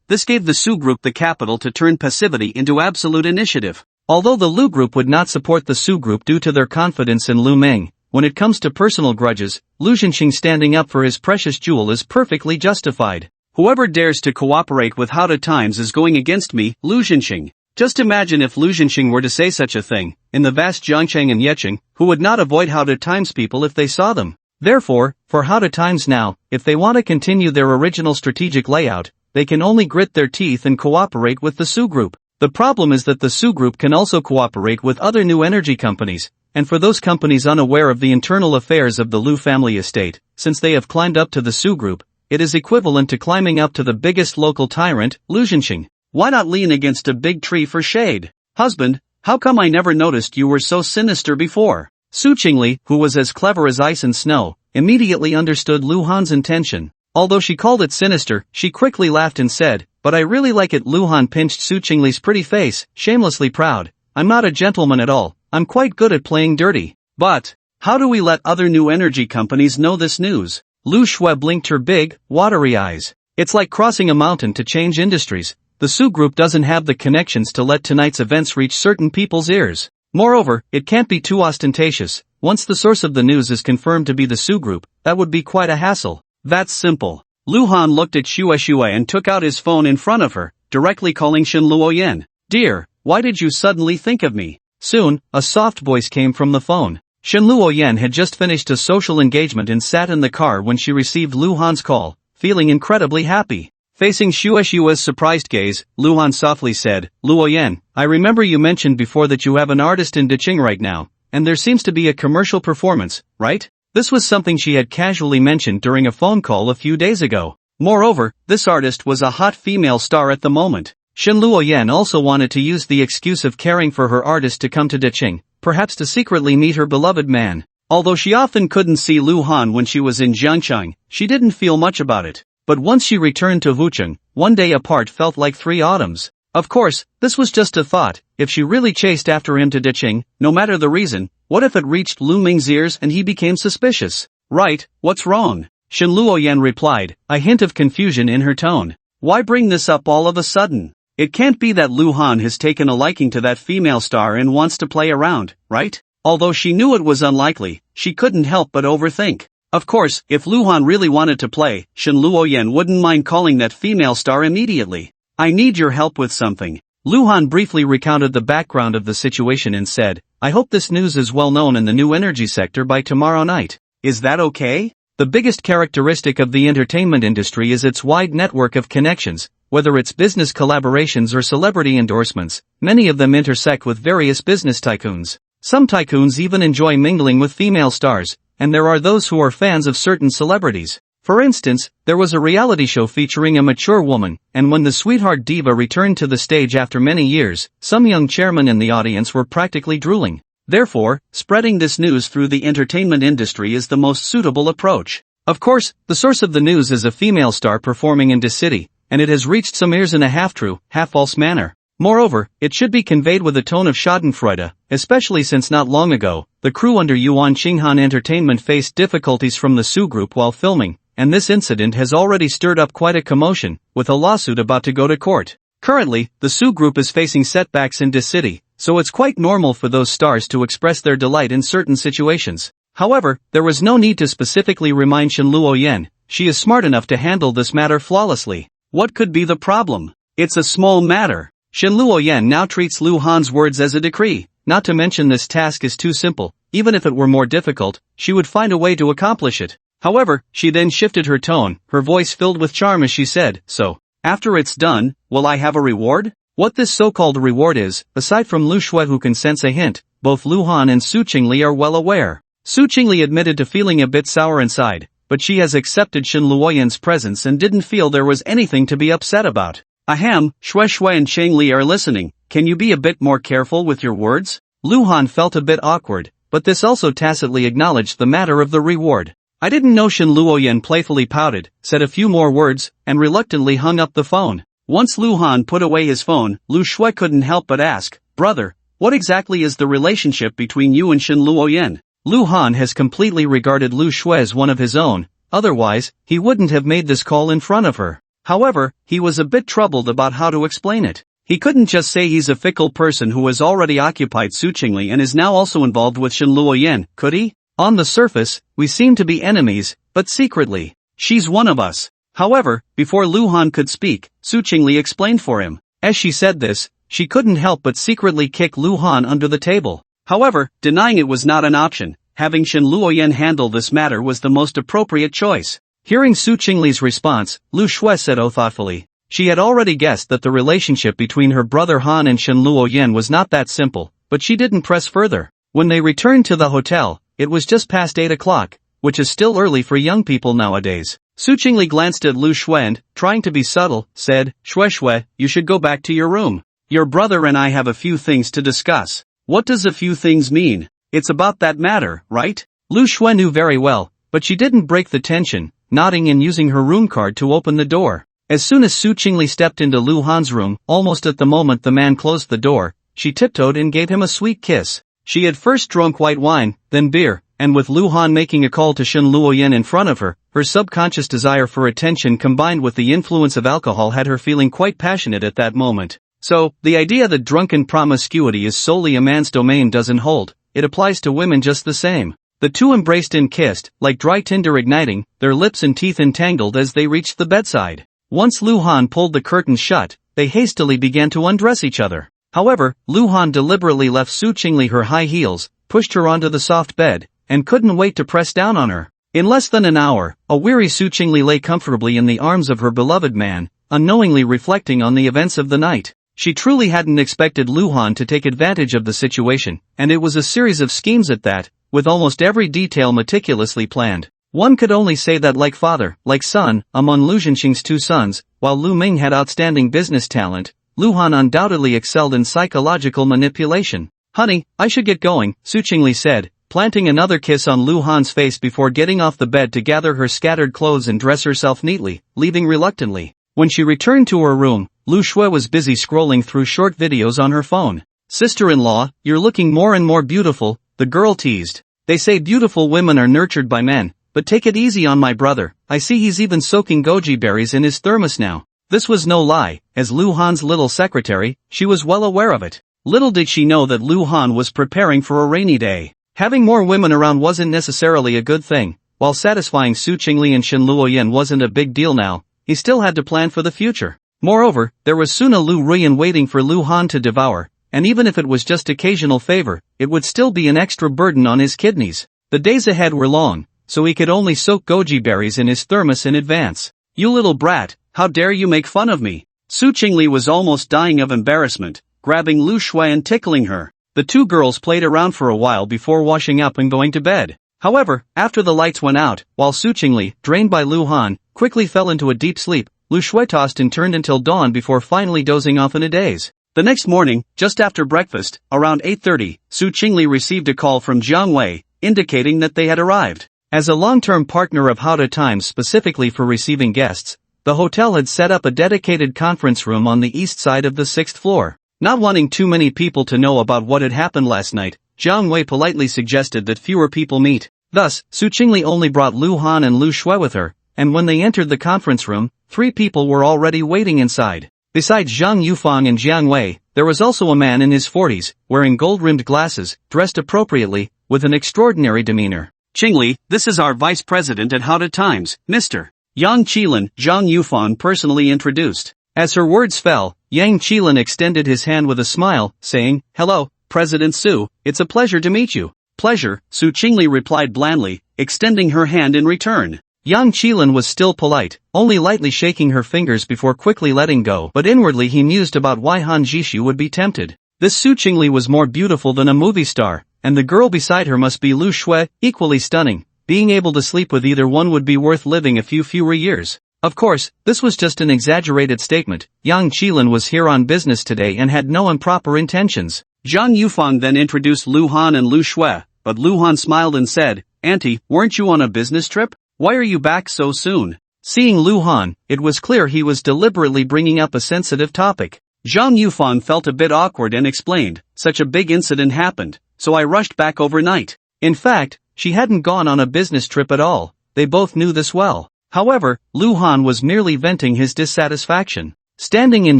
this gave the Su group the capital to turn passivity into absolute initiative. Although the Lu group would not support the Su group due to their confidence in Lu Meng, when it comes to personal grudges, Lu Zhenxing standing up for his precious jewel is perfectly justified. "Whoever dares to cooperate with How to Times is going against me, Lu Zhenxing." Just imagine if Lu Zhenxing were to say such a thing, in the vast Jiangcheng and Yecheng, who would not avoid How to Times people if they saw them. Therefore, for How to Times now, if they want to continue their original strategic layout, they can only grit their teeth and cooperate with the Su group. The problem is that the Su group can also cooperate with other new energy companies, and for those companies unaware of the internal affairs of the Lu family estate, since they have climbed up to the Su group, it is equivalent to climbing up to the biggest local tyrant, Lu Zhenxing. Why not lean against a big tree for shade? "Husband, how come I never noticed you were so sinister before?" Su Chingle, who was as clever as ice and snow, immediately understood Lu Han's intention. Although she called it sinister, she quickly laughed and said, "But I really like it." Lu Han pinched Su Chingle's pretty face, shamelessly proud. "I'm not a gentleman at all. I'm quite good at playing dirty." "But, how do we let other new energy companies know this news?" Lu Shui blinked her big, watery eyes. "It's like crossing a mountain to change industries. The Su group doesn't have the connections to let tonight's events reach certain people's ears. Moreover, it can't be too ostentatious. Once the source of the news is confirmed to be the Su group, that would be quite a hassle." "That's simple. Luhan looked at Shue and took out his phone in front of her, directly calling Shen Luoyan. "Dear, why did you suddenly think of me?" Soon, a soft voice came from the phone. Shen Luoyan had just finished a social engagement and sat in the car when she received Luhan's call, feeling incredibly happy. Facing Shue's surprised gaze, Luhan softly said, "Luoyan, I remember you mentioned before that you have an artist in Deqing right now, and there seems to be a commercial performance, right?" This was something she had casually mentioned during a phone call a few days ago. Moreover, this artist was a hot female star at the moment. Shen Luoyan also wanted to use the excuse of caring for her artist to come to Deqing, perhaps to secretly meet her beloved man. Although she often couldn't see Luhan when she was in Jiangchang, she didn't feel much about it. But once she returned to Wucheng, one day apart felt like 3 autumns. Of course, this was just a thought. If she really chased after him to Deqing, no matter the reason, what if it reached Lu Ming's ears and he became suspicious? "Right, what's wrong?" Shen Luoyan replied, a hint of confusion in her tone. "Why bring this up all of a sudden? It can't be that Luhan has taken a liking to that female star and wants to play around, right?" Although she knew it was unlikely, she couldn't help but overthink. Of course, if Luhan really wanted to play, Shen Luoyan wouldn't mind calling that female star immediately. "I need your help with something." Luhan briefly recounted the background of the situation and said, "I hope this news is well known in the new energy sector by tomorrow night. Is that okay?" The biggest characteristic of the entertainment industry is its wide network of connections, whether it's business collaborations or celebrity endorsements. Many of them intersect with various business tycoons. Some tycoons even enjoy mingling with female stars, and there are those who are fans of certain celebrities. For instance, there was a reality show featuring a mature woman, and when the sweetheart diva returned to the stage after many years, some young chairmen in the audience were practically drooling. Therefore, spreading this news through the entertainment industry is the most suitable approach. Of course, the source of the news is a female star performing in this city, and it has reached some ears in a half-true, half-false manner. Moreover, it should be conveyed with a tone of schadenfreude, especially since not long ago, the crew under Yuan Qinghan Entertainment faced difficulties from the Su Group while filming, and this incident has already stirred up quite a commotion, with a lawsuit about to go to court. Currently, the Su Group is facing setbacks in this city, so it's quite normal for those stars to express their delight in certain situations. However, there was no need to specifically remind Shen Luoyan. She is smart enough to handle this matter flawlessly. What could be the problem? It's a small matter. Shen Luoyan now treats Lu Han's words as a decree. Not to mention this task is too simple. Even if it were more difficult, she would find a way to accomplish it. However, she then shifted her tone, her voice filled with charm as she said, "So, after it's done, will I have a reward?" What this so-called reward is, aside from Lu Shui who can sense a hint, both Lu Han and Su Chingle are well aware. Su Chingle admitted to feeling a bit sour inside, but she has accepted Shen Luoyan's presence and didn't feel there was anything to be upset about. "Ahem, Shui and Changli are listening. Can you be a bit more careful with your words?" Lu Han felt a bit awkward, but this also tacitly acknowledged the matter of the reward. "I didn't know." Shen Luoyan playfully pouted, said a few more words, and reluctantly hung up the phone. Once Lu Han put away his phone, Lu Shui couldn't help but ask, "Brother, what exactly is the relationship between you and Shen Luoyan?" Lu Han has completely regarded Lu Shui as one of his own, otherwise, he wouldn't have made this call in front of her. However, he was a bit troubled about how to explain it. He couldn't just say he's a fickle person who has already occupied Su Chingle and is now also involved with Shen Luoyan, could he? On the surface, we seem to be enemies, but secretly, she's one of us. However, before Lu Han could speak, Su Chingle explained for him. As she said this, she couldn't help but secretly kick Lu Han under the table. However, denying it was not an option. Having Shen Luoyan handle this matter was the most appropriate choice. Hearing Su Chingle's response, Lu Shui said thoughtfully. She had already guessed that the relationship between her brother Han and Shen Luoyan was not that simple, but she didn't press further. When they returned to the hotel, it was just past 8 o'clock, which is still early for young people nowadays. Su Chingle glanced at Lu Shui and, trying to be subtle, said, Shui, you should go back to your room. Your brother and I have a few things to discuss." "What does a few things mean? It's about that matter, right?" Lu Shui knew very well, but she didn't break the tension, nodding and using her room card to open the door. As soon as Su Chingle stepped into Lu Han's room, almost at the moment the man closed the door, she tiptoed and gave him a sweet kiss. She had first drunk white wine, then beer, and with Lu Han making a call to Shen Luoyan in front of her, her subconscious desire for attention combined with the influence of alcohol had her feeling quite passionate at that moment. So, the idea that drunken promiscuity is solely a man's domain doesn't hold. It applies to women just the same. The two embraced and kissed, like dry tinder igniting, their lips and teeth entangled as they reached the bedside. Once Luhan pulled the curtains shut, they hastily began to undress each other. However, Luhan deliberately left Su Chingle her high heels, pushed her onto the soft bed, and couldn't wait to press down on her. In less than an hour, a weary Su Chingle lay comfortably in the arms of her beloved man, unknowingly reflecting on the events of the night. She truly hadn't expected Luhan to take advantage of the situation, and it was a series of schemes at that, with almost every detail meticulously planned. One could only say that like father, like son, among Lu Zhenxing's two sons, while Lu Ming had outstanding business talent, Luhan undoubtedly excelled in psychological manipulation. "Honey, I should get going," Su Chingle said, planting another kiss on Luhan's face before getting off the bed to gather her scattered clothes and dress herself neatly, leaving reluctantly. When she returned to her room, Lu Shui was busy scrolling through short videos on her phone. "Sister-in-law, you're looking more and more beautiful," the girl teased. "They say beautiful women are nurtured by men, but take it easy on my brother, I see he's even soaking goji berries in his thermos now." This was no lie, as Luhan's little secretary, she was well aware of it. Little did she know that Luhan was preparing for a rainy day. Having more women around wasn't necessarily a good thing. While satisfying Su Chingle and Shen Luoyan wasn't a big deal now, he still had to plan for the future. Moreover, there was soon a Lu Ruan waiting for Luhan to devour, and even if it was just occasional favor, it would still be an extra burden on his kidneys. The days ahead were long, so he could only soak goji berries in his thermos in advance. "You little brat, how dare you make fun of me?" Su Chingle was almost dying of embarrassment, grabbing Lu Shui and tickling her. The two girls played around for a while before washing up and going to bed. However, after the lights went out, while Su Chingle, drained by Luhan, quickly fell into a deep sleep, Lu Shui tossed and turned until dawn before finally dozing off in a daze. The next morning, just after breakfast, around 8:30, Su Chingle received a call from Jiang Wei, indicating that they had arrived. As a long-term partner of Howda Times specifically for receiving guests, the hotel had set up a dedicated conference room on the east side of the 6th floor. Not wanting too many people to know about what had happened last night, Jiang Wei politely suggested that fewer people meet. Thus, Su Chingle only brought Luhan and Lu Shui with her, and when they entered the conference room, 3 people were already waiting inside. Besides Zhang Yufang and Jiang Wei, there was also a man in his 40s, wearing gold-rimmed glasses, dressed appropriately, with an extraordinary demeanor. "Chingle, this is our vice president at Howda Times, Mr. Yang Qilin," Zhang Yufang personally introduced. As her words fell, Yang Qilin extended his hand with a smile, saying, "Hello, President Su, it's a pleasure to meet you." "Pleasure," Su Chingle replied blandly, extending her hand in return. Yang Qilin was still polite, only lightly shaking her fingers before quickly letting go, but inwardly he mused about why Han Jishu would be tempted. This Su Chingle was more beautiful than a movie star, and the girl beside her must be Lu Shui, equally stunning. Being able to sleep with either one would be worth living a few fewer years. Of course, this was just an exaggerated statement. Yang Qilin was here on business today and had no improper intentions. Zhang Yufang then introduced Luhan and Lu Shui, but Luhan smiled and said, "Auntie, weren't you on a business trip? Why are you back so soon?" Seeing Luhan, it was clear he was deliberately bringing up a sensitive topic. Zhang Yufang felt a bit awkward and explained, "Such a big incident happened, so I rushed back overnight." In fact, she hadn't gone on a business trip at all. They both knew this well. However, Luhan was merely venting his dissatisfaction. Standing in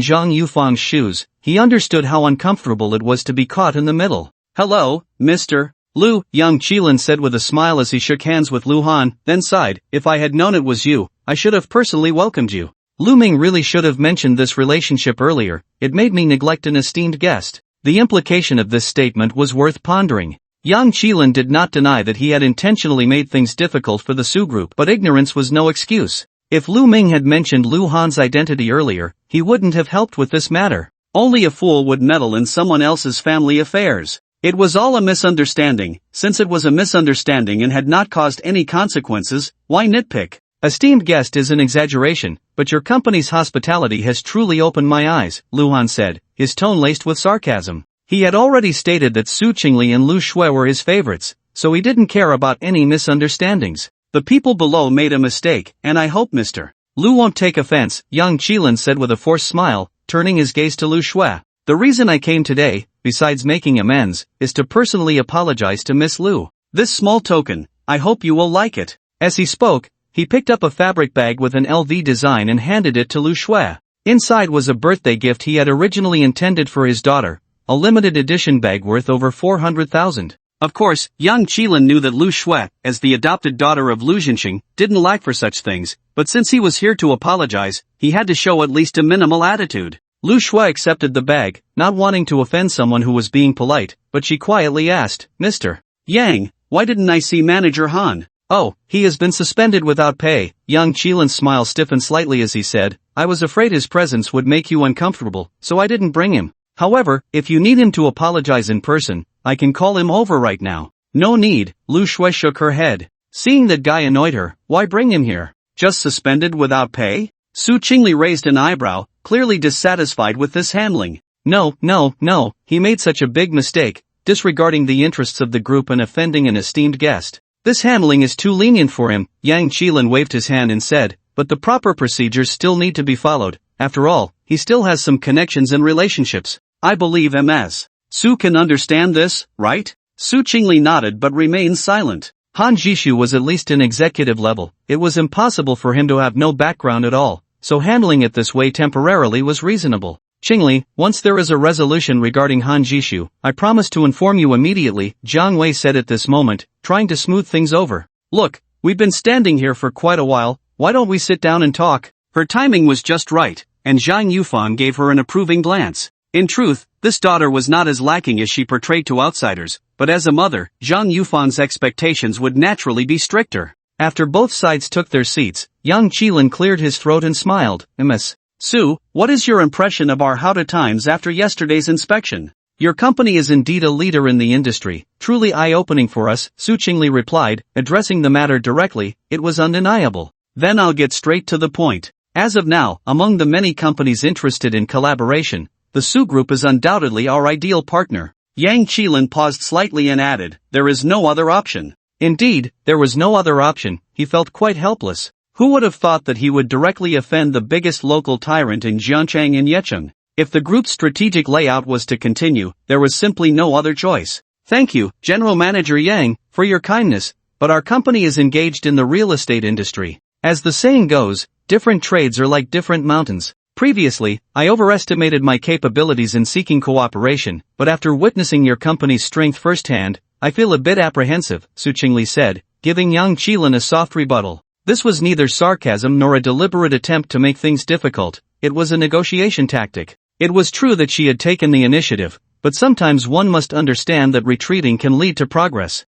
Zhang Yufang's shoes, he understood how uncomfortable it was to be caught in the middle. "Hello, Mr. Lu," Yang Qilin said with a smile as he shook hands with Luhan, then sighed, "If I had known it was you, I should have personally welcomed you." Lu Ming really should have mentioned this relationship earlier. "It made me neglect an esteemed guest." The implication of this statement was worth pondering. Yang Qilin did not deny that he had intentionally made things difficult for the Su group, but ignorance was no excuse. If Lu Ming had mentioned Luhan's identity earlier, he wouldn't have helped with this matter. Only a fool would meddle in someone else's family affairs. It was all a misunderstanding. Since it was a misunderstanding and had not caused any consequences, why nitpick? "Esteemed guest is an exaggeration, but your company's hospitality has truly opened my eyes," Luhan said, his tone laced with sarcasm. He had already stated that Su Chingle and Lu Shui were his favorites, so he didn't care about any misunderstandings. "The people below made a mistake, and I hope Mr. Lu won't take offense," Yang Qilin said with a forced smile, turning his gaze to Lu Shui. "The reason I came today, besides making amends, is to personally apologize to Miss Lu. This small token, I hope you will like it." As he spoke, he picked up a fabric bag with an LV design and handed it to Lu Shui. Inside was a birthday gift he had originally intended for his daughter, a limited edition bag worth over 400,000. Of course, young Qilin knew that Lu Shui, as the adopted daughter of Lu Jinxing, didn't lack for such things, but since he was here to apologize, he had to show at least a minimal attitude. Lu Shui accepted the bag, not wanting to offend someone who was being polite, but she quietly asked, Mr. Yang, why didn't I see Manager Han? Oh, he has been suspended without pay. Young Qilin's smile stiffened slightly as he said, I was afraid his presence would make you uncomfortable, so I didn't bring him. However, if you need him to apologize in person, I can call him over right now. No need, Lu Shui shook her head. Seeing that guy annoyed her, why bring him here? Just suspended without pay? Su Chingle raised an eyebrow, clearly dissatisfied with this handling. No, he made such a big mistake, disregarding the interests of the group and offending an esteemed guest. This handling is too lenient for him. Yang Qilin waved his hand and said, but the proper procedures still need to be followed. After all, he still has some connections and relationships. I believe MS. Su can understand this, right? Su Chingle nodded but remained silent. Han Jishu was at least an executive level. It was impossible for him to have no background at all, so handling it this way temporarily was reasonable. Chingle, once there is a resolution regarding Han Jishu, I promise to inform you immediately, Jiang Wei said at this moment, trying to smooth things over. Look, we've been standing here for quite a while, why don't we sit down and talk? Her timing was just right, and Zhang Yufan gave her an approving glance. In truth, this daughter was not as lacking as she portrayed to outsiders, but as a mother, Zhang Yufan's expectations would naturally be stricter. After both sides took their seats, young Qilin cleared his throat and smiled. Ms. Su, what is your impression of our Howda Times after yesterday's inspection? Your company is indeed a leader in the industry, truly eye-opening for us, Su Chingle replied, addressing the matter directly. It was undeniable. Then I'll get straight to the point. As of now, among the many companies interested in collaboration, the Su Group is undoubtedly our ideal partner. Yang Qilin paused slightly and added, there is no other option. Indeed, there was no other option. He felt quite helpless. Who would have thought that he would directly offend the biggest local tyrant in Jianchang and Yecheng? If the group's strategic layout was to continue, there was simply no other choice. Thank you, General Manager Yang, for your kindness, but our company is engaged in the real estate industry. As the saying goes, different trades are like different mountains. Previously, I overestimated my capabilities in seeking cooperation, but after witnessing your company's strength firsthand, I feel a bit apprehensive, Su Chingle said, giving Yang Qilin a soft rebuttal. This was neither sarcasm nor a deliberate attempt to make things difficult, it was a negotiation tactic. It was true that she had taken the initiative, but sometimes one must understand that retreating can lead to progress.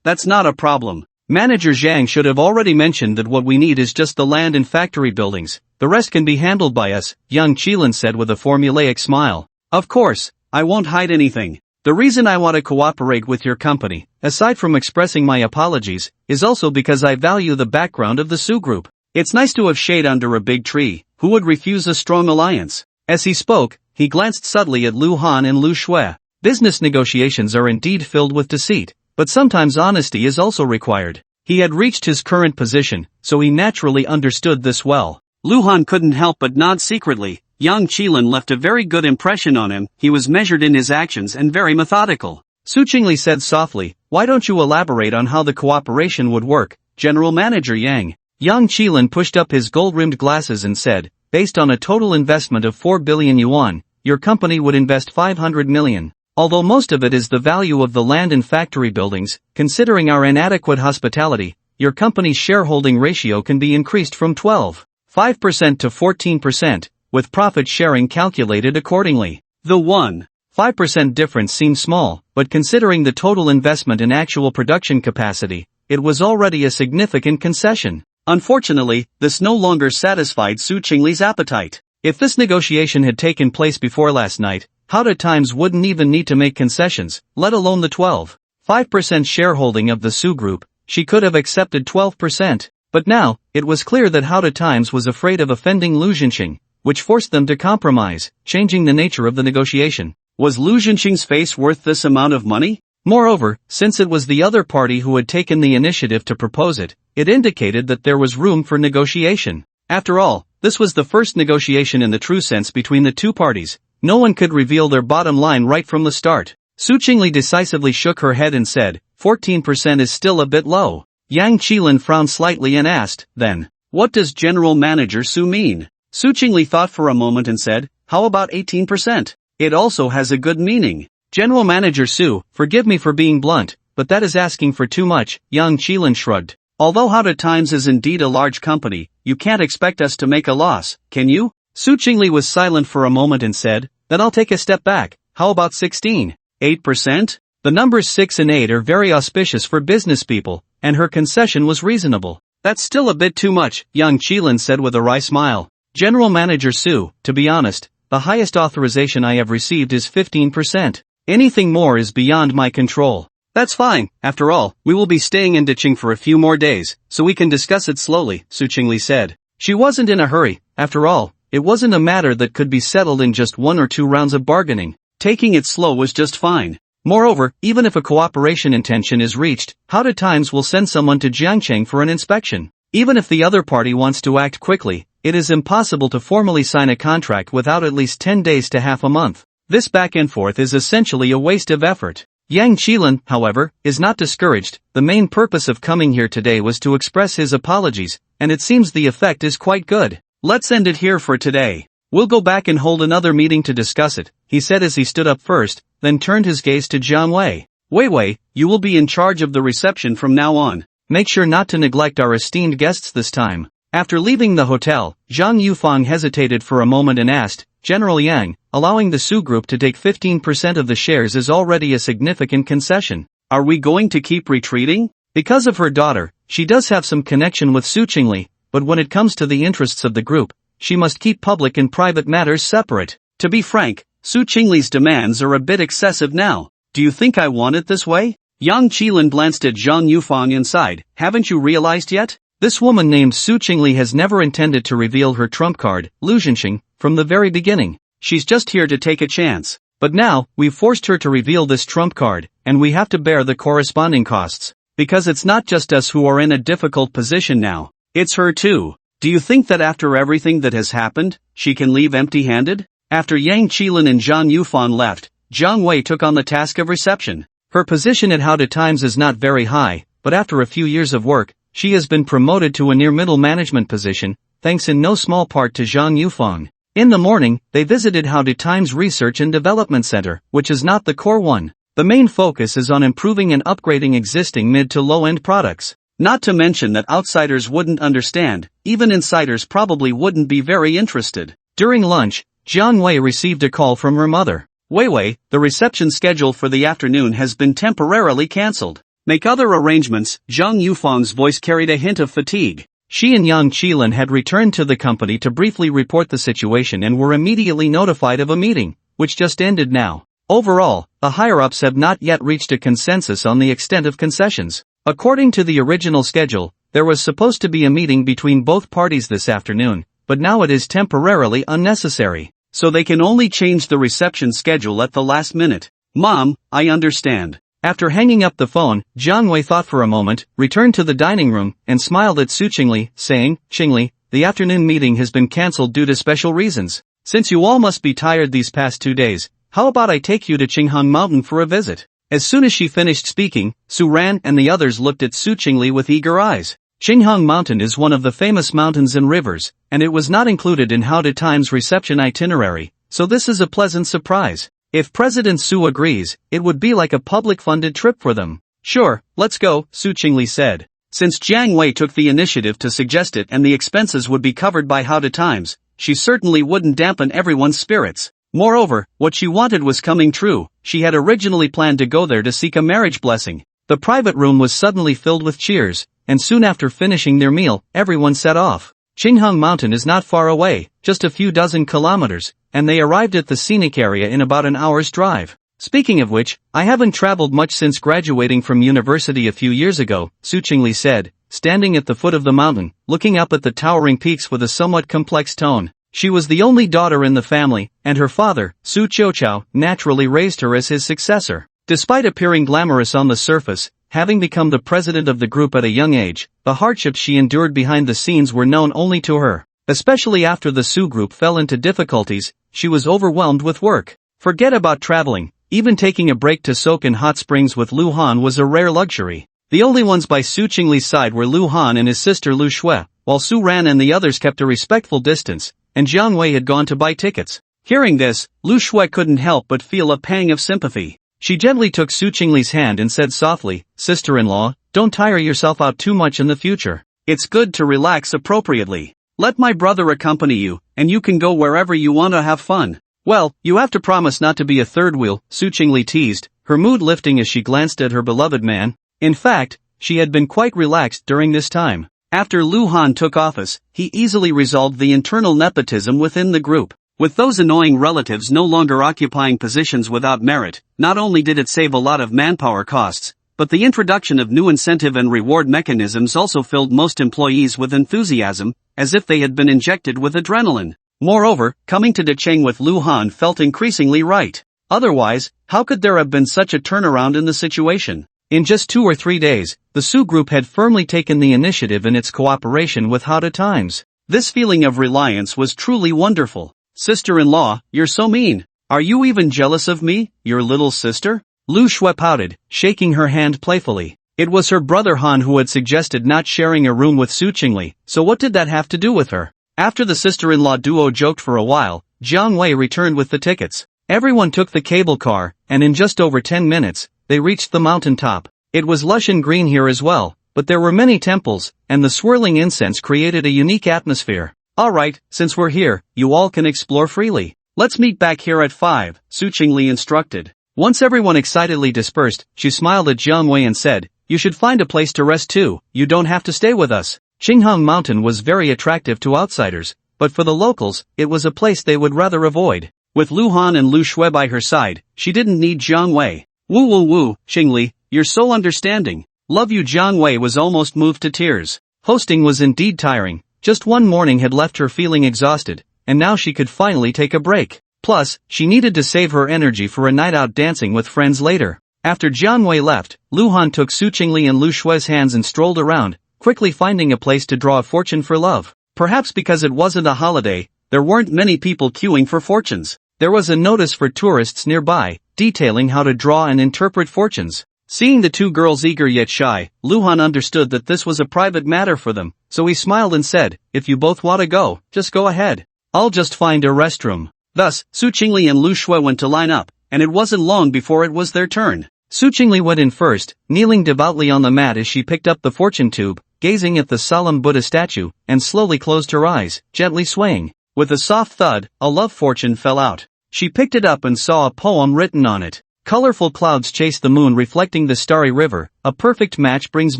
That's not a problem. Manager Zhang should have already mentioned that what we need is just the land and factory buildings. The rest can be handled by us, young Qilin said with a formulaic smile. Of course, I won't hide anything. The reason I want to cooperate with your company, aside from expressing my apologies, is also because I value the background of the Su Group. It's nice to have shade under a big tree. Who would refuse a strong alliance? As he spoke, he glanced subtly at Lu Han and Lu Shui. Business negotiations are indeed filled with deceit, but sometimes honesty is also required. He had reached his current position, so he naturally understood this well. Lu Han couldn't help but nod secretly. Yang Qilin left a very good impression on him. He was measured in his actions and very methodical. Su Chingle said softly, why don't you elaborate on how the cooperation would work, General Manager Yang? Yang Qilin pushed up his gold-rimmed glasses and said, based on a total investment of 4 billion yuan, your company would invest 500 million. Although most of it is the value of the land and factory buildings, considering our inadequate hospitality, your company's shareholding ratio can be increased from 12.5% to 14%, with profit sharing calculated accordingly. The 1.5% difference seems small, but considering the total investment in actual production capacity, it was already a significant concession. Unfortunately, this no longer satisfied Su Chingle's appetite. If this negotiation had taken place before last night, Howda Times wouldn't even need to make concessions, let alone the 12.5% shareholding of the Su Group. She could have accepted 12%. But now, it was clear that Howda Times was afraid of offending Lu Jinxing, which forced them to compromise, changing the nature of the negotiation. Was Lu Jinxing's face worth this amount of money? Moreover, since it was the other party who had taken the initiative to propose it, it indicated that there was room for negotiation. After all, this was the first negotiation in the true sense between the two parties. No one could reveal their bottom line right from the start. Su Chingle decisively shook her head and said, 14% is still a bit low. Yang Qilin frowned slightly and asked, then, what does General Manager Su mean? Su Chingle thought for a moment and said, how about 18%? It also has a good meaning. General Manager Su, forgive me for being blunt, but that is asking for too much, Yang Qilin shrugged. Although Howda Times is indeed a large company, you can't expect us to make a loss, can you? Su Chingle was silent for a moment and said, then I'll take a step back. How about 8%? The numbers 6 and 8 are very auspicious for business people, and her concession was reasonable. That's still a bit too much, Yang Qilin said with a wry smile. General Manager Su, to be honest, the highest authorization I have received is 15%. Anything more is beyond my control. That's fine, after all, we will be staying in Diching for a few more days, so we can discuss it slowly, Su Chingle said. She wasn't in a hurry, after all, it wasn't a matter that could be settled in just 1 or 2 rounds of bargaining. Taking it slow was just fine. Moreover, even if a cooperation intention is reached, Howda Times will send someone to Jiangcheng for an inspection. Even if the other party wants to act quickly, it is impossible to formally sign a contract without at least 10 days to half a month. This back and forth is essentially a waste of effort. Yang Qilin, however, is not discouraged. The main purpose of coming here today was to express his apologies, and it seems the effect is quite good. Let's end it here for today. We'll go back and hold another meeting to discuss it, he said as he stood up first, then turned his gaze to Jiang Wei. Wei, you will be in charge of the reception from now on. Make sure not to neglect our esteemed guests this time. After leaving the hotel, Zhang Yufang hesitated for a moment and asked, General Yang, allowing the Su Group to take 15% of the shares is already a significant concession. Are we going to keep retreating? Because of her daughter, she does have some connection with Su Chingle, but when it comes to the interests of the group, she must keep public and private matters separate. To be frank, Su Chingle's demands are a bit excessive now. Do you think I want it this way? Yang Qilin glanced at Zhang Yufang and sighed. Haven't you realized yet? This woman named Su Chingle has never intended to reveal her trump card, Lu Zhenxing, from the very beginning. She's just here to take a chance. But now, we've forced her to reveal this trump card, and we have to bear the corresponding costs. Because it's not just us who are in a difficult position now. It's her too. Do you think that after everything that has happened, she can leave empty-handed? After Yang Qilin and Zhang Yufang left, Jiang Wei took on the task of reception. Her position at Howda Times is not very high, but after a few years of work, she has been promoted to a near-middle management position, thanks in no small part to Zhang Yufang. In the morning, they visited Howda Times Research and Development Center, which is not the core one. The main focus is on improving and upgrading existing mid to low-end products. Not to mention that outsiders wouldn't understand, even insiders probably wouldn't be very interested. During lunch, Jiang Wei received a call from her mother. Wei, the reception schedule for the afternoon has been temporarily cancelled. Make other arrangements. Zhang Yufang's voice carried a hint of fatigue. She and Yang Qilin had returned to the company to briefly report the situation and were immediately notified of a meeting, which just ended now. Overall, the higher-ups have not yet reached a consensus on the extent of concessions. According to the original schedule, there was supposed to be a meeting between both parties this afternoon, but now it is temporarily unnecessary. So they can only change the reception schedule at the last minute. Mom, I understand. After hanging up the phone, Jiang Wei thought for a moment, returned to the dining room, and smiled at Su Chingle, saying, Chingle, the afternoon meeting has been cancelled due to special reasons. Since you all must be tired these past 2 days, how about I take you to Qinghang Mountain for a visit? As soon as she finished speaking, Su Ran and the others looked at Su Chingle with eager eyes. Qinghang Mountain is one of the famous mountains and rivers, and it was not included in Howda Times' reception itinerary, so this is a pleasant surprise. If President Su agrees, it would be like a public-funded trip for them. Sure, let's go, Su Chingle said. Since Jiang Wei took the initiative to suggest it and the expenses would be covered by Howda Times, she certainly wouldn't dampen everyone's spirits. Moreover, what she wanted was coming true. She had originally planned to go there to seek a marriage blessing. The private room was suddenly filled with cheers, and soon after finishing their meal, everyone set off. Qinghang Mountain is not far away, just a few dozen kilometers, and they arrived at the scenic area in about an hour's drive. Speaking of which, I haven't traveled much since graduating from university a few years ago, Su Chingle said, standing at the foot of the mountain, looking up at the towering peaks with a somewhat complex tone. She was the only daughter in the family, and her father, Su Qiuqiao, naturally raised her as his successor. Despite appearing glamorous on the surface, having become the president of the group at a young age, the hardships she endured behind the scenes were known only to her. Especially after the Su group fell into difficulties, she was overwhelmed with work. Forget about traveling, even taking a break to soak in hot springs with Lu Han was a rare luxury. The only ones by Su Chingle's side were Lu Han and his sister Lu Shui, while Su Ran and the others kept a respectful distance, and Jiang Wei had gone to buy tickets. Hearing this, Lu Shui couldn't help but feel a pang of sympathy. She gently took Su Chingle's hand and said softly, "Sister-in-law, don't tire yourself out too much in the future. It's good to relax appropriately. Let my brother accompany you, and you can go wherever you want to have fun." "Well, you have to promise not to be a third wheel," Su Chingle teased, her mood lifting as she glanced at her beloved man. In fact, she had been quite relaxed during this time. After Lu Han took office, he easily resolved the internal nepotism within the group. With those annoying relatives no longer occupying positions without merit, not only did it save a lot of manpower costs, but the introduction of new incentive and reward mechanisms also filled most employees with enthusiasm, as if they had been injected with adrenaline. Moreover, coming to Decheng with Lu Han felt increasingly right. Otherwise, how could there have been such a turnaround in the situation? In just 2 or 3 days, the Su group had firmly taken the initiative in its cooperation with Hada Times. This feeling of reliance was truly wonderful. "Sister-in-law, you're so mean. Are you even jealous of me, your little sister?" Lu Xue pouted, shaking her hand playfully. It was her brother Han who had suggested not sharing a room with Su Chingle, so what did that have to do with her? After the sister-in-law duo joked for a while, Jiang Wei returned with the tickets. Everyone took the cable car, and in just over 10 minutes, they reached the mountain top. It was lush and green here as well, but there were many temples, and the swirling incense created a unique atmosphere. "Alright, since we're here, you all can explore freely. Let's meet back here at 5, Su Chingle instructed. Once everyone excitedly dispersed, she smiled at Jiang Wei and said, "You should find a place to rest too, you don't have to stay with us." Qinghang Mountain was very attractive to outsiders, but for the locals, it was a place they would rather avoid. With Lu Han and Lu Xue by her side, she didn't need Jiang Wei. "Woo woo woo, Chingle, you're so understanding. Love you." Jiang Wei was almost moved to tears. Hosting was indeed tiring. Just one morning had left her feeling exhausted, and now she could finally take a break. Plus, she needed to save her energy for a night out dancing with friends later. After Jiang Wei left, Lu Han took Su Chingle and Lu Xue's hands and strolled around, quickly finding a place to draw a fortune for love. Perhaps because it wasn't a holiday, there weren't many people queuing for fortunes. There was a notice for tourists nearby, detailing how to draw and interpret fortunes. Seeing the two girls eager yet shy, Lu Han understood that this was a private matter for them, so he smiled and said, "If you both want to go, just go ahead. I'll just find a restroom." Thus, Su Chingle and Lu Xue went to line up, and it wasn't long before it was their turn. Su Chingle went in first, kneeling devoutly on the mat as she picked up the fortune tube, gazing at the solemn Buddha statue, and slowly closed her eyes, gently swaying. With a soft thud, a love fortune fell out. She picked it up and saw a poem written on it. Colorful clouds chase the moon reflecting the starry river, a perfect match brings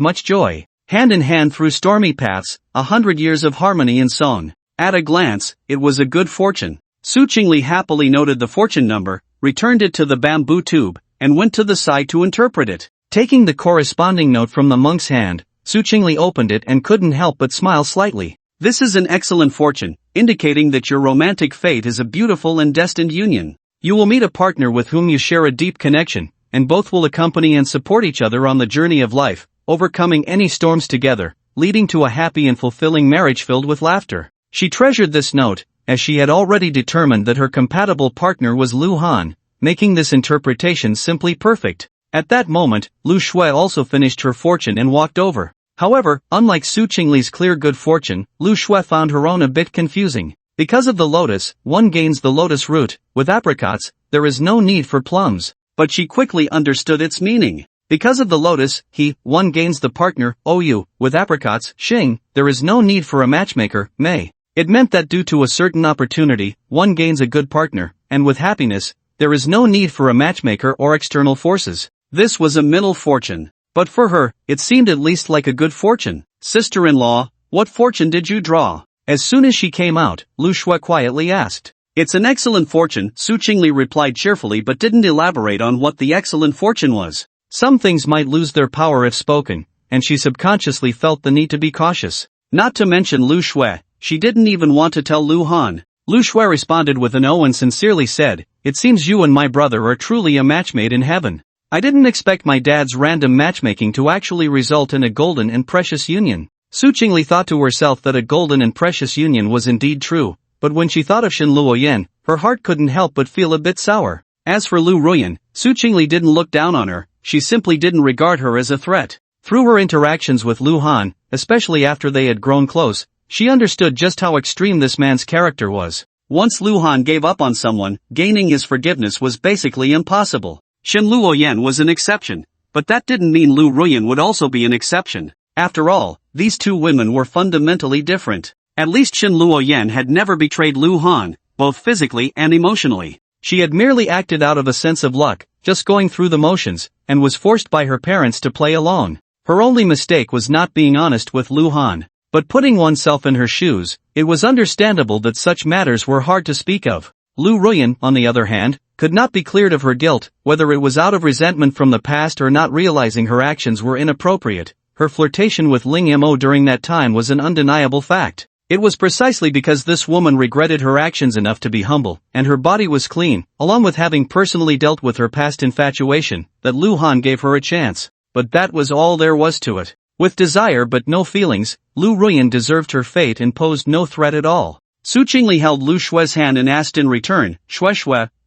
much joy. Hand in hand through stormy paths, 100 years of harmony and song. At a glance, it was a good fortune. Su Chingle happily noted the fortune number, returned it to the bamboo tube, and went to the side to interpret it. Taking the corresponding note from the monk's hand, Su Chingle opened it and couldn't help but smile slightly. "This is an excellent fortune, indicating that your romantic fate is a beautiful and destined union. You will meet a partner with whom you share a deep connection, and both will accompany and support each other on the journey of life, overcoming any storms together, leading to a happy and fulfilling marriage filled with laughter." She treasured this note, as she had already determined that her compatible partner was Lu Han, making this interpretation simply perfect. At that moment, Lu Xue also finished her fortune and walked over. However, unlike Su Chingle's clear good fortune, Lu Xue found her own a bit confusing. Because of the lotus, one gains the lotus root. With apricots, there is no need for plums. But she quickly understood its meaning. Because of the lotus, one gains the partner, ou. With apricots, Xing, there is no need for a matchmaker, Mei. It meant that due to a certain opportunity, one gains a good partner, and with happiness, there is no need for a matchmaker or external forces. This was a middle fortune. But for her, it seemed at least like a good fortune. "Sister-in-law, what fortune did you draw?" As soon as she came out, Lu Xue quietly asked. "It's an excellent fortune," Su Chingle replied cheerfully but didn't elaborate on what the excellent fortune was. Some things might lose their power if spoken, and she subconsciously felt the need to be cautious. Not to mention Lu Xue, she didn't even want to tell Lu Han. Lu Xue responded with an "oh" and sincerely said, "It seems you and my brother are truly a match made in heaven. I didn't expect my dad's random matchmaking to actually result in a golden and precious union." Su Chingle thought to herself that a golden and precious union was indeed true, but when she thought of Shen Luoyan, her heart couldn't help but feel a bit sour. As for Lu Ruan, Su Chingle didn't look down on her, she simply didn't regard her as a threat. Through her interactions with Lu Han, especially after they had grown close, she understood just how extreme this man's character was. Once Lu Han gave up on someone, gaining his forgiveness was basically impossible. Shin Luoyan was an exception. But that didn't mean Lu Ruyan would also be an exception. After all, these two women were fundamentally different. At least Shin Luoyan had never betrayed Lu Han, both physically and emotionally. She had merely acted out of a sense of luck, just going through the motions, and was forced by her parents to play along. Her only mistake was not being honest with Lu Han. But putting oneself in her shoes, it was understandable that such matters were hard to speak of. Lu Ruyan, on the other hand, could not be cleared of her guilt, whether it was out of resentment from the past or not realizing her actions were inappropriate. Her flirtation with Ling Mo during that time was an undeniable fact. It was precisely because this woman regretted her actions enough to be humble, and her body was clean, along with having personally dealt with her past infatuation, that Lu Han gave her a chance. But that was all there was to it. With desire but no feelings, Lu Ruyan deserved her fate and posed no threat at all. Su Chingle held Lu Shue's hand and asked in return, Shue,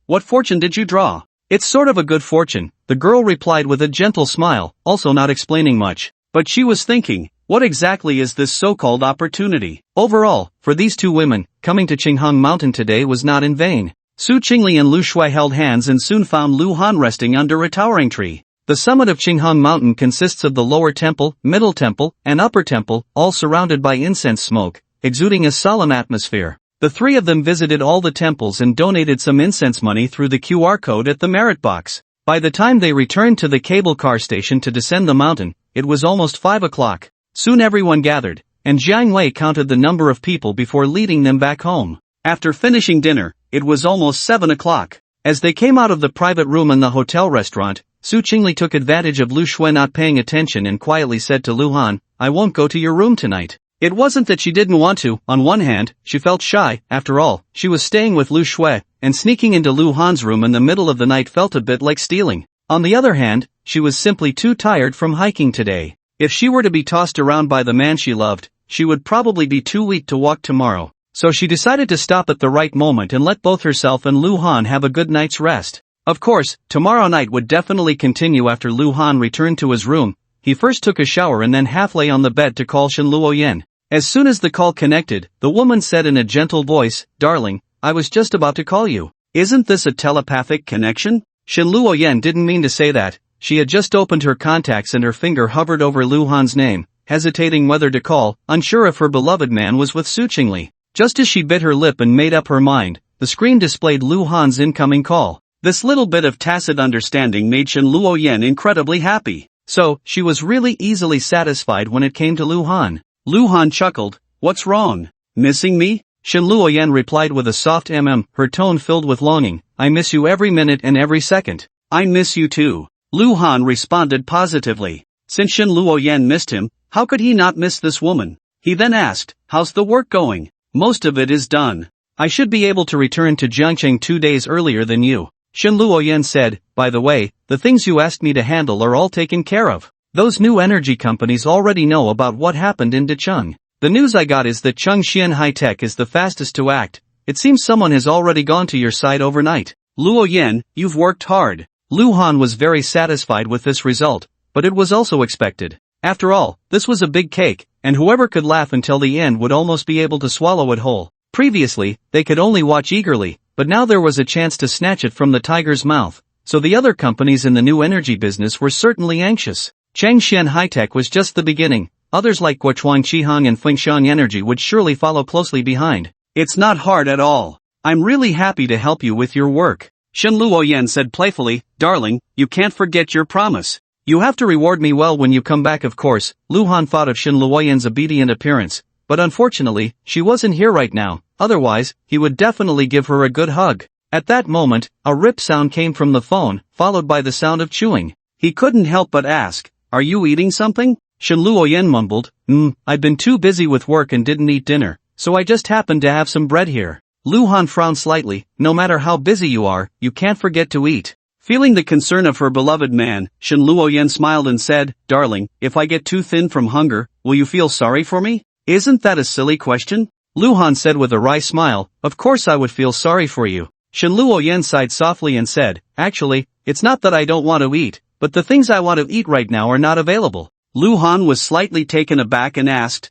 what fortune did you draw? It's sort of a good fortune, the girl replied with a gentle smile, also not explaining much. But she was thinking, what exactly is this so-called opportunity? Overall, for these two women, coming to Qinghang Mountain today was not in vain. Su Chingle and Lu Shui held hands and soon found Lu Han resting under a towering tree. The summit of Qinghang Mountain consists of the lower temple, middle temple, and upper temple, all surrounded by incense smoke, exuding a solemn atmosphere. The three of them visited all the temples and donated some incense money through the QR code at the merit box. By the time they returned to the cable car station to descend the mountain, it was almost 5 o'clock. Soon everyone gathered, and Jiang Wei counted the number of people before leading them back home. After finishing dinner, it was almost 7 o'clock. As they came out of the private room in the hotel restaurant, Su Chingle took advantage of Lu Shui not paying attention and quietly said to Lu Han, I won't go to your room tonight. It wasn't that she didn't want to. On one hand, she felt shy. After all, she was staying with Lu Shui, and sneaking into Lu Han's room in the middle of the night felt a bit like stealing. On the other hand, she was simply too tired from hiking today. If she were to be tossed around by the man she loved, she would probably be too weak to walk tomorrow. So she decided to stop at the right moment and let both herself and Lu Han have a good night's rest. Of course, tomorrow night would definitely continue after Lu Han returned to his room. He first took a shower and then half lay on the bed to call Shin Luoyan. As soon as the call connected, the woman said in a gentle voice, Darling, I was just about to call you. Isn't this a telepathic connection? Shin Luoyan didn't mean to say that. She had just opened her contacts and her finger hovered over Lu Han's name, hesitating whether to call, unsure if her beloved man was with Su Chingle. Just as she bit her lip and made up her mind, the screen displayed Lu Han's incoming call. This little bit of tacit understanding made Shin Luoyan incredibly happy. So, she was really easily satisfied when it came to Lu Han. Lu Han chuckled, What's wrong? Missing me? Shin Luoyan replied with a soft her tone filled with longing, I miss you every minute and every second. I miss you too. Lu Han responded positively. Since Shin Luoyan missed him, how could he not miss this woman? He then asked, How's the work going? Most of it is done. I should be able to return to Jiangcheng 2 days earlier than you. Shin Luoyan said, By the way, the things you asked me to handle are all taken care of. Those new energy companies already know about what happened in Dacheng. The news I got is that Chengxian High Tech is the fastest to act. It seems someone has already gone to your side overnight. Luoyan, you've worked hard. Lu Han was very satisfied with this result, but it was also expected. After all, this was a big cake, and whoever could laugh until the end would almost be able to swallow it whole. Previously, they could only watch eagerly, but now there was a chance to snatch it from the tiger's mouth. So the other companies in the new energy business were certainly anxious. Chengxian High-Tech was just the beginning. Others like Guochuang Qihang and Fengxiang Energy would surely follow closely behind. It's not hard at all. I'm really happy to help you with your work. Shin Luoyan said playfully, Darling, you can't forget your promise. You have to reward me well when you come back of course. Lu Han thought of Shin Luoyan's obedient appearance, but unfortunately, she wasn't here right now, otherwise, he would definitely give her a good hug. At that moment, a rip sound came from the phone, followed by the sound of chewing. He couldn't help but ask, Are you eating something? Shin Luoyan mumbled, I've been too busy with work and didn't eat dinner, so I just happened to have some bread here. Lu Han frowned slightly, no matter how busy you are, you can't forget to eat. Feeling the concern of her beloved man, Shin Luoyan smiled and said, Darling, if I get too thin from hunger, will you feel sorry for me? Isn't that a silly question? Lu Han said with a wry smile, Of course I would feel sorry for you. Shin Luoyan sighed softly and said, Actually, it's not that I don't want to eat, but the things I want to eat right now are not available. Lu Han was slightly taken aback and asked,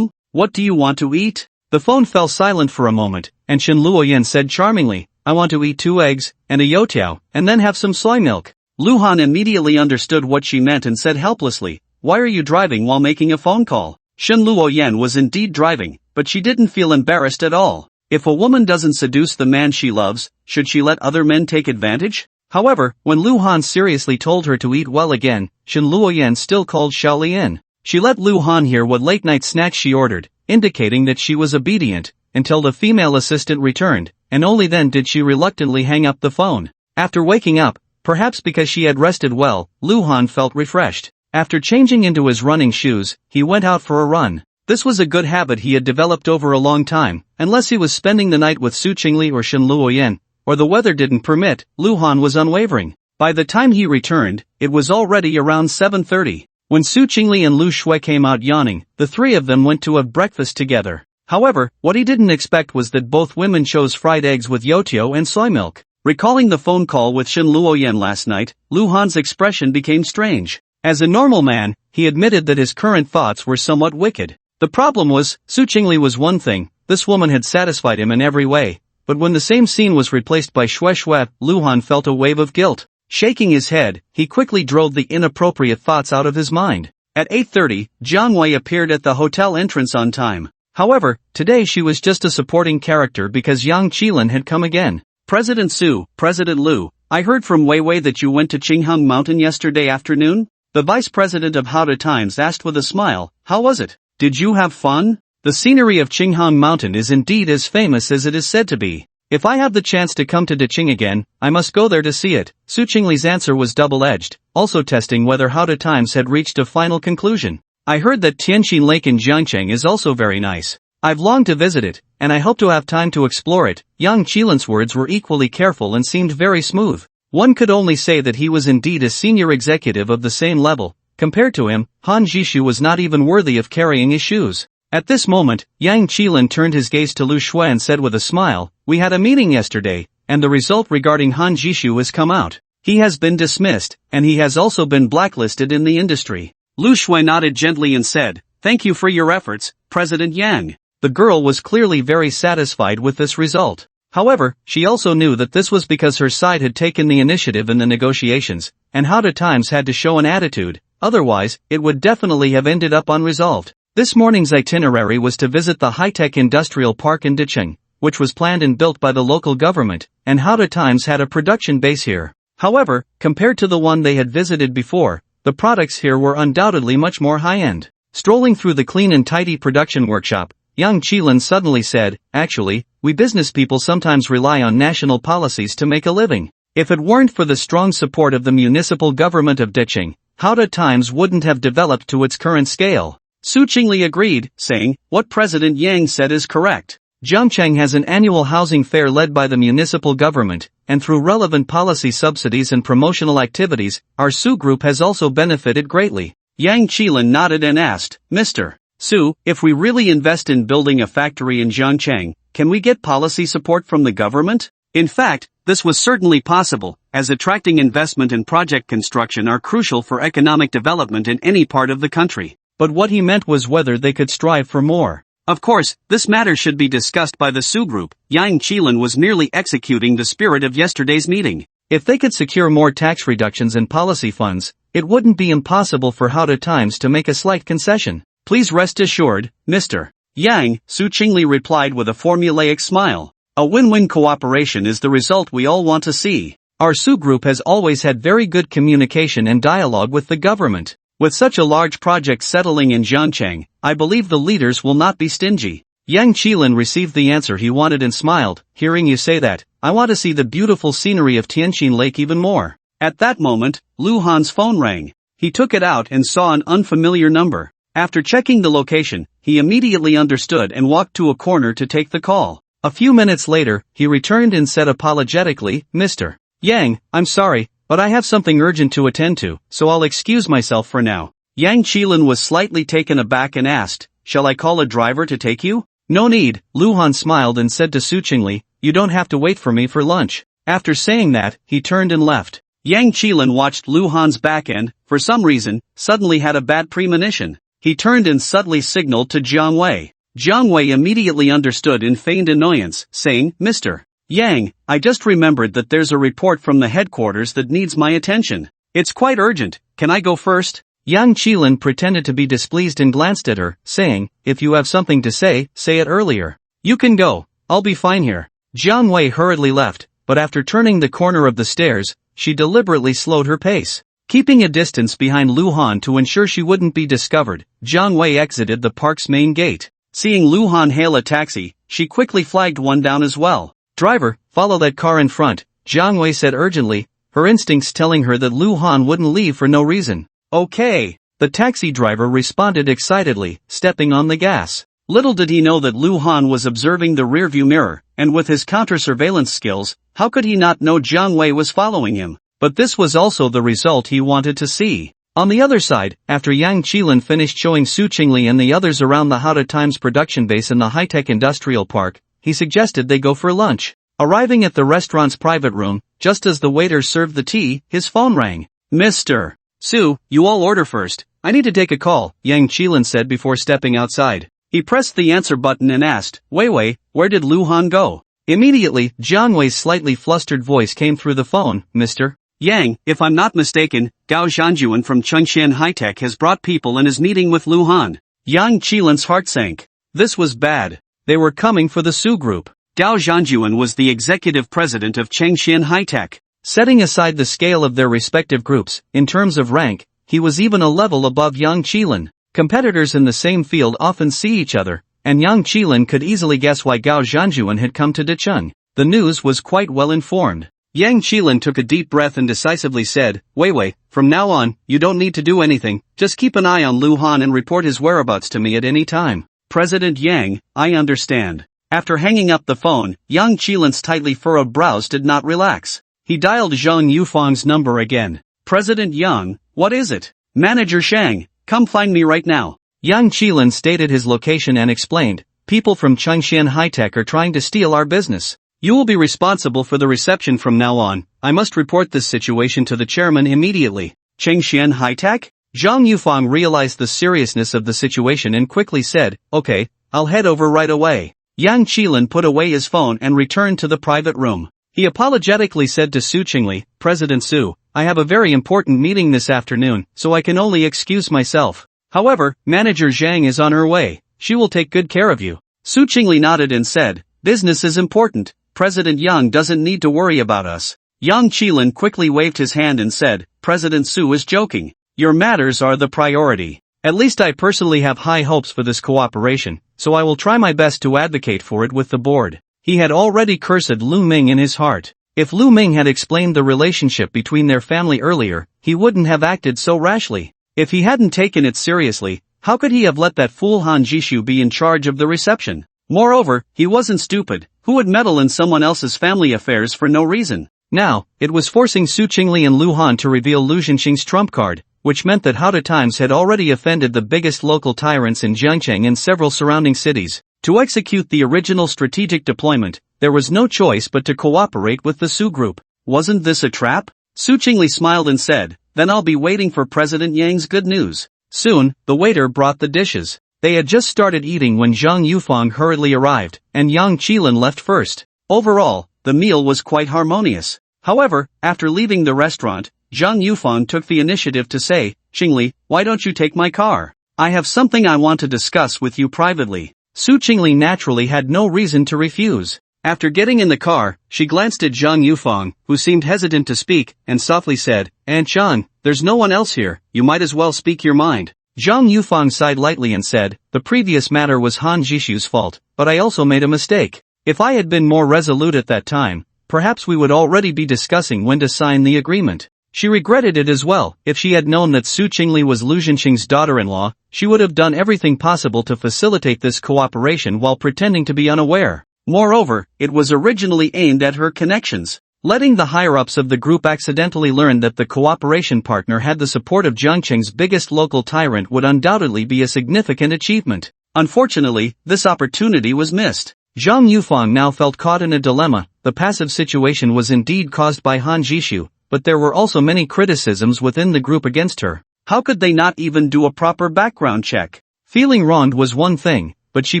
What do you want to eat? The phone fell silent for a moment, and Shin Luoyan said charmingly, I want to eat 2 eggs, and a youtiao, and then have some soy milk. Luhan immediately understood what she meant and said helplessly, "Why are you driving while making a phone call?" Shen Luoyan was indeed driving, but she didn't feel embarrassed at all. If a woman doesn't seduce the man she loves, should she let other men take advantage? However, when Luhan seriously told her to eat well again, Shen Luoyan still called Xiaolian. She let Luhan hear what late-night snacks she ordered, indicating that she was obedient, until the female assistant returned, and only then did she reluctantly hang up the phone. After waking up, perhaps because she had rested well, Luhan felt refreshed. After changing into his running shoes, he went out for a run. This was a good habit he had developed over a long time, unless he was spending the night with Su Chingle or Shen Luoyan, or the weather didn't permit. Luhan was unwavering. By the time he returned, it was already around 7:30. When Su Chingle and Lu Shui came out yawning, the three of them went to have breakfast together. However, what he didn't expect was that both women chose fried eggs with yotio and soy milk. Recalling the phone call with Shen Luoyan last night, Luhan's expression became strange. As a normal man, he admitted that his current thoughts were somewhat wicked. The problem was, Su Chingle was one thing, this woman had satisfied him in every way, but when the same scene was replaced by Shui Shui, Luhan felt a wave of guilt. Shaking his head, he quickly drove the inappropriate thoughts out of his mind. At 8:30, Jiang Wei appeared at the hotel entrance on time. However, today she was just a supporting character because Yang Qilin had come again. "President Su, President Lu, I heard from Weiwei that you went to Qinghang Mountain yesterday afternoon?" The vice president of Howda Times asked with a smile. "How was it? Did you have fun?" The scenery of Qinghang Mountain is indeed as famous as it is said to be. "If I have the chance to come to Deqing again, I must go there to see it." Su Qingle's answer was double-edged, also testing whether Howda Times had reached a final conclusion. "I heard that Tianqin Lake in Jiangcheng is also very nice. I've longed to visit it, and I hope to have time to explore it." Yang Qilin's words were equally careful and seemed very smooth. One could only say that he was indeed a senior executive of the same level. Compared to him, Han Jishu was not even worthy of carrying his shoes. At this moment, Yang Qilin turned his gaze to Lu Shui and said with a smile, "We had a meeting yesterday, and the result regarding Han Jishu has come out. He has been dismissed, and he has also been blacklisted in the industry." Lu Shui nodded gently and said, "Thank you for your efforts, President Yang." The girl was clearly very satisfied with this result. However, she also knew that this was because her side had taken the initiative in the negotiations, and Howda Times had to show an attitude, otherwise, it would definitely have ended up unresolved. This morning's itinerary was to visit the high-tech industrial park in Deqing, which was planned and built by the local government, and Howda Times had a production base here. However, compared to the one they had visited before, the products here were undoubtedly much more high-end. Strolling through the clean and tidy production workshop, Yang Qilin suddenly said, "Actually, we business people sometimes rely on national policies to make a living. If it weren't for the strong support of the municipal government of Deqing, Howda Times wouldn't have developed to its current scale." Su Chingle agreed, saying, "What President Yang said is correct. Jiangcheng has an annual housing fair led by the municipal government, and through relevant policy subsidies and promotional activities, our Su group has also benefited greatly." Yang Qilin nodded and asked, "Mr. Su, if we really invest in building a factory in Jiangcheng, can we get policy support from the government?" In fact, this was certainly possible, as attracting investment and project construction are crucial for economic development in any part of the country. But what he meant was whether they could strive for more. Of course, this matter should be discussed by the Su group. Yang Qilin was merely executing the spirit of yesterday's meeting. If they could secure more tax reductions and policy funds, it wouldn't be impossible for Howda Times to make a slight concession. "Please rest assured, Mr. Yang," Su Chingle replied with a formulaic smile. "A win-win cooperation is the result we all want to see. Our Su group has always had very good communication and dialogue with the government. With such a large project settling in Jiangcheng, I believe the leaders will not be stingy." Yang Qilin received the answer he wanted and smiled. "Hearing you say that, I want to see the beautiful scenery of Tianqin Lake even more." At that moment, Lu Han's phone rang. He took it out and saw an unfamiliar number. After checking the location, he immediately understood and walked to a corner to take the call. A few minutes later, he returned and said apologetically, "Mr. Yang, I'm sorry, but I have something urgent to attend to, so I'll excuse myself for now." Yang Qilin was slightly taken aback and asked, "Shall I call a driver to take you?" "No need," Lu Han smiled and said to Su Chingle, "You don't have to wait for me for lunch." After saying that, he turned and left. Yang Qilin watched Lu Han's back and, for some reason, suddenly had a bad premonition. He turned and subtly signaled to Jiang Wei. Jiang Wei immediately understood and feigned annoyance, saying, "Mr. Yang, I just remembered that there's a report from the headquarters that needs my attention. It's quite urgent, can I go first? Yang Qilin pretended to be displeased and glanced at her, saying, if you have something to say it earlier. You can go, I'll be fine here. Jiang Wei hurriedly left, but after turning the corner of the stairs, she deliberately slowed her pace. Keeping a distance behind Lu Han to ensure she wouldn't be discovered, Jiang Wei exited the park's main gate. Seeing Lu Han hail a taxi, she quickly flagged one down as well. Driver, follow that car in front, Jiang Wei said urgently, her instincts telling her that Lu Han wouldn't leave for no reason. Okay. The taxi driver responded excitedly, stepping on the gas. Little did he know that Lu Han was observing the rearview mirror, and with his counter-surveillance skills, how could he not know Jiang Wei was following him? But this was also the result he wanted to see. On the other side, after Yang Qilin finished showing Su Chingle and the others around the Howda Times production base in the high-tech industrial park, he suggested they go for lunch. Arriving at the restaurant's private room, just as the waiter served the tea, his phone rang. Mr. Su, you all order first. I need to take a call, Yang Qilin said before stepping outside. He pressed the answer button and asked, Wei, where did Lu Han go? Immediately, Jiang Wei's slightly flustered voice came through the phone, Mr. Yang, if I'm not mistaken, Gao Zhanjuan from Chengxian High-Tech has brought people and is meeting with Lu Han. Yang Qilin's heart sank. This was bad. They were coming for the Su group. Gao Zhanjuan was the executive president of Chengxian High-Tech. Setting aside the scale of their respective groups, in terms of rank, he was even a level above Yang Qilin. Competitors in the same field often see each other, and Yang Qilin could easily guess why Gao Zhanjuan had come to Decheng. The news was quite well informed. Yang Qilin took a deep breath and decisively said, Wei, from now on, you don't need to do anything, just keep an eye on Lu Han and report his whereabouts to me at any time. President Yang, I understand. After hanging up the phone, Yang Qilin's tightly furrowed brows did not relax. He dialed Zhang Yufang's number again. President Yang, what is it? Manager Shang, come find me right now. Yang Qilin stated his location and explained, people from Chengxian High-Tech are trying to steal our business. You will be responsible for the reception from now on. I must report this situation to the chairman immediately. Chengxian High-Tech? Zhang Yufang realized the seriousness of the situation and quickly said, okay, I'll head over right away. Yang Qilin put away his phone and returned to the private room. He apologetically said to Su Chingle, President Su, I have a very important meeting this afternoon, so I can only excuse myself. However, Manager Zhang is on her way. She will take good care of you. Su Chingle nodded and said, business is important. President Yang doesn't need to worry about us. Yang Qilin quickly waved his hand and said, President Su is joking. Your matters are the priority. At least I personally have high hopes for this cooperation, so I will try my best to advocate for it with the board. He had already cursed Lu Ming in his heart. If Lu Ming had explained the relationship between their family earlier, he wouldn't have acted so rashly. If he hadn't taken it seriously, how could he have let that fool Han Jishu be in charge of the reception? Moreover, he wasn't stupid. Who would meddle in someone else's family affairs for no reason? Now, it was forcing Su Chingle and Lu Han to reveal Lu Zhenxing's trump card, which meant that Howda Times had already offended the biggest local tyrants in Jiangcheng and several surrounding cities. To execute the original strategic deployment, there was no choice but to cooperate with the Su group. Wasn't this a trap? Su Chingle smiled and said, then I'll be waiting for President Yang's good news. Soon, the waiter brought the dishes. They had just started eating when Zhang Yufang hurriedly arrived, and Yang Qilin left first. Overall, the meal was quite harmonious. However, after leaving the restaurant, Zhang Yufang took the initiative to say, Chingle, why don't you take my car? I have something I want to discuss with you privately. Su Chingle naturally had no reason to refuse. After getting in the car, she glanced at Zhang Yufang, who seemed hesitant to speak, and softly said, Aunt Zhang, there's no one else here, you might as well speak your mind. Zhang Yufang sighed lightly and said, the previous matter was Han Jishu's fault, but I also made a mistake. If I had been more resolute at that time, perhaps we would already be discussing when to sign the agreement. She regretted it as well. If she had known that Su Chingle was Lu Zhenxing's daughter-in-law, she would have done everything possible to facilitate this cooperation while pretending to be unaware. Moreover, it was originally aimed at her connections. Letting the higher-ups of the group accidentally learn that the cooperation partner had the support of Jiangcheng's biggest local tyrant would undoubtedly be a significant achievement. Unfortunately, this opportunity was missed. Zhang Yufang now felt caught in a dilemma. The passive situation was indeed caused by Han Jishu, but there were also many criticisms within the group against her. How could they not even do a proper background check? Feeling wronged was one thing, but she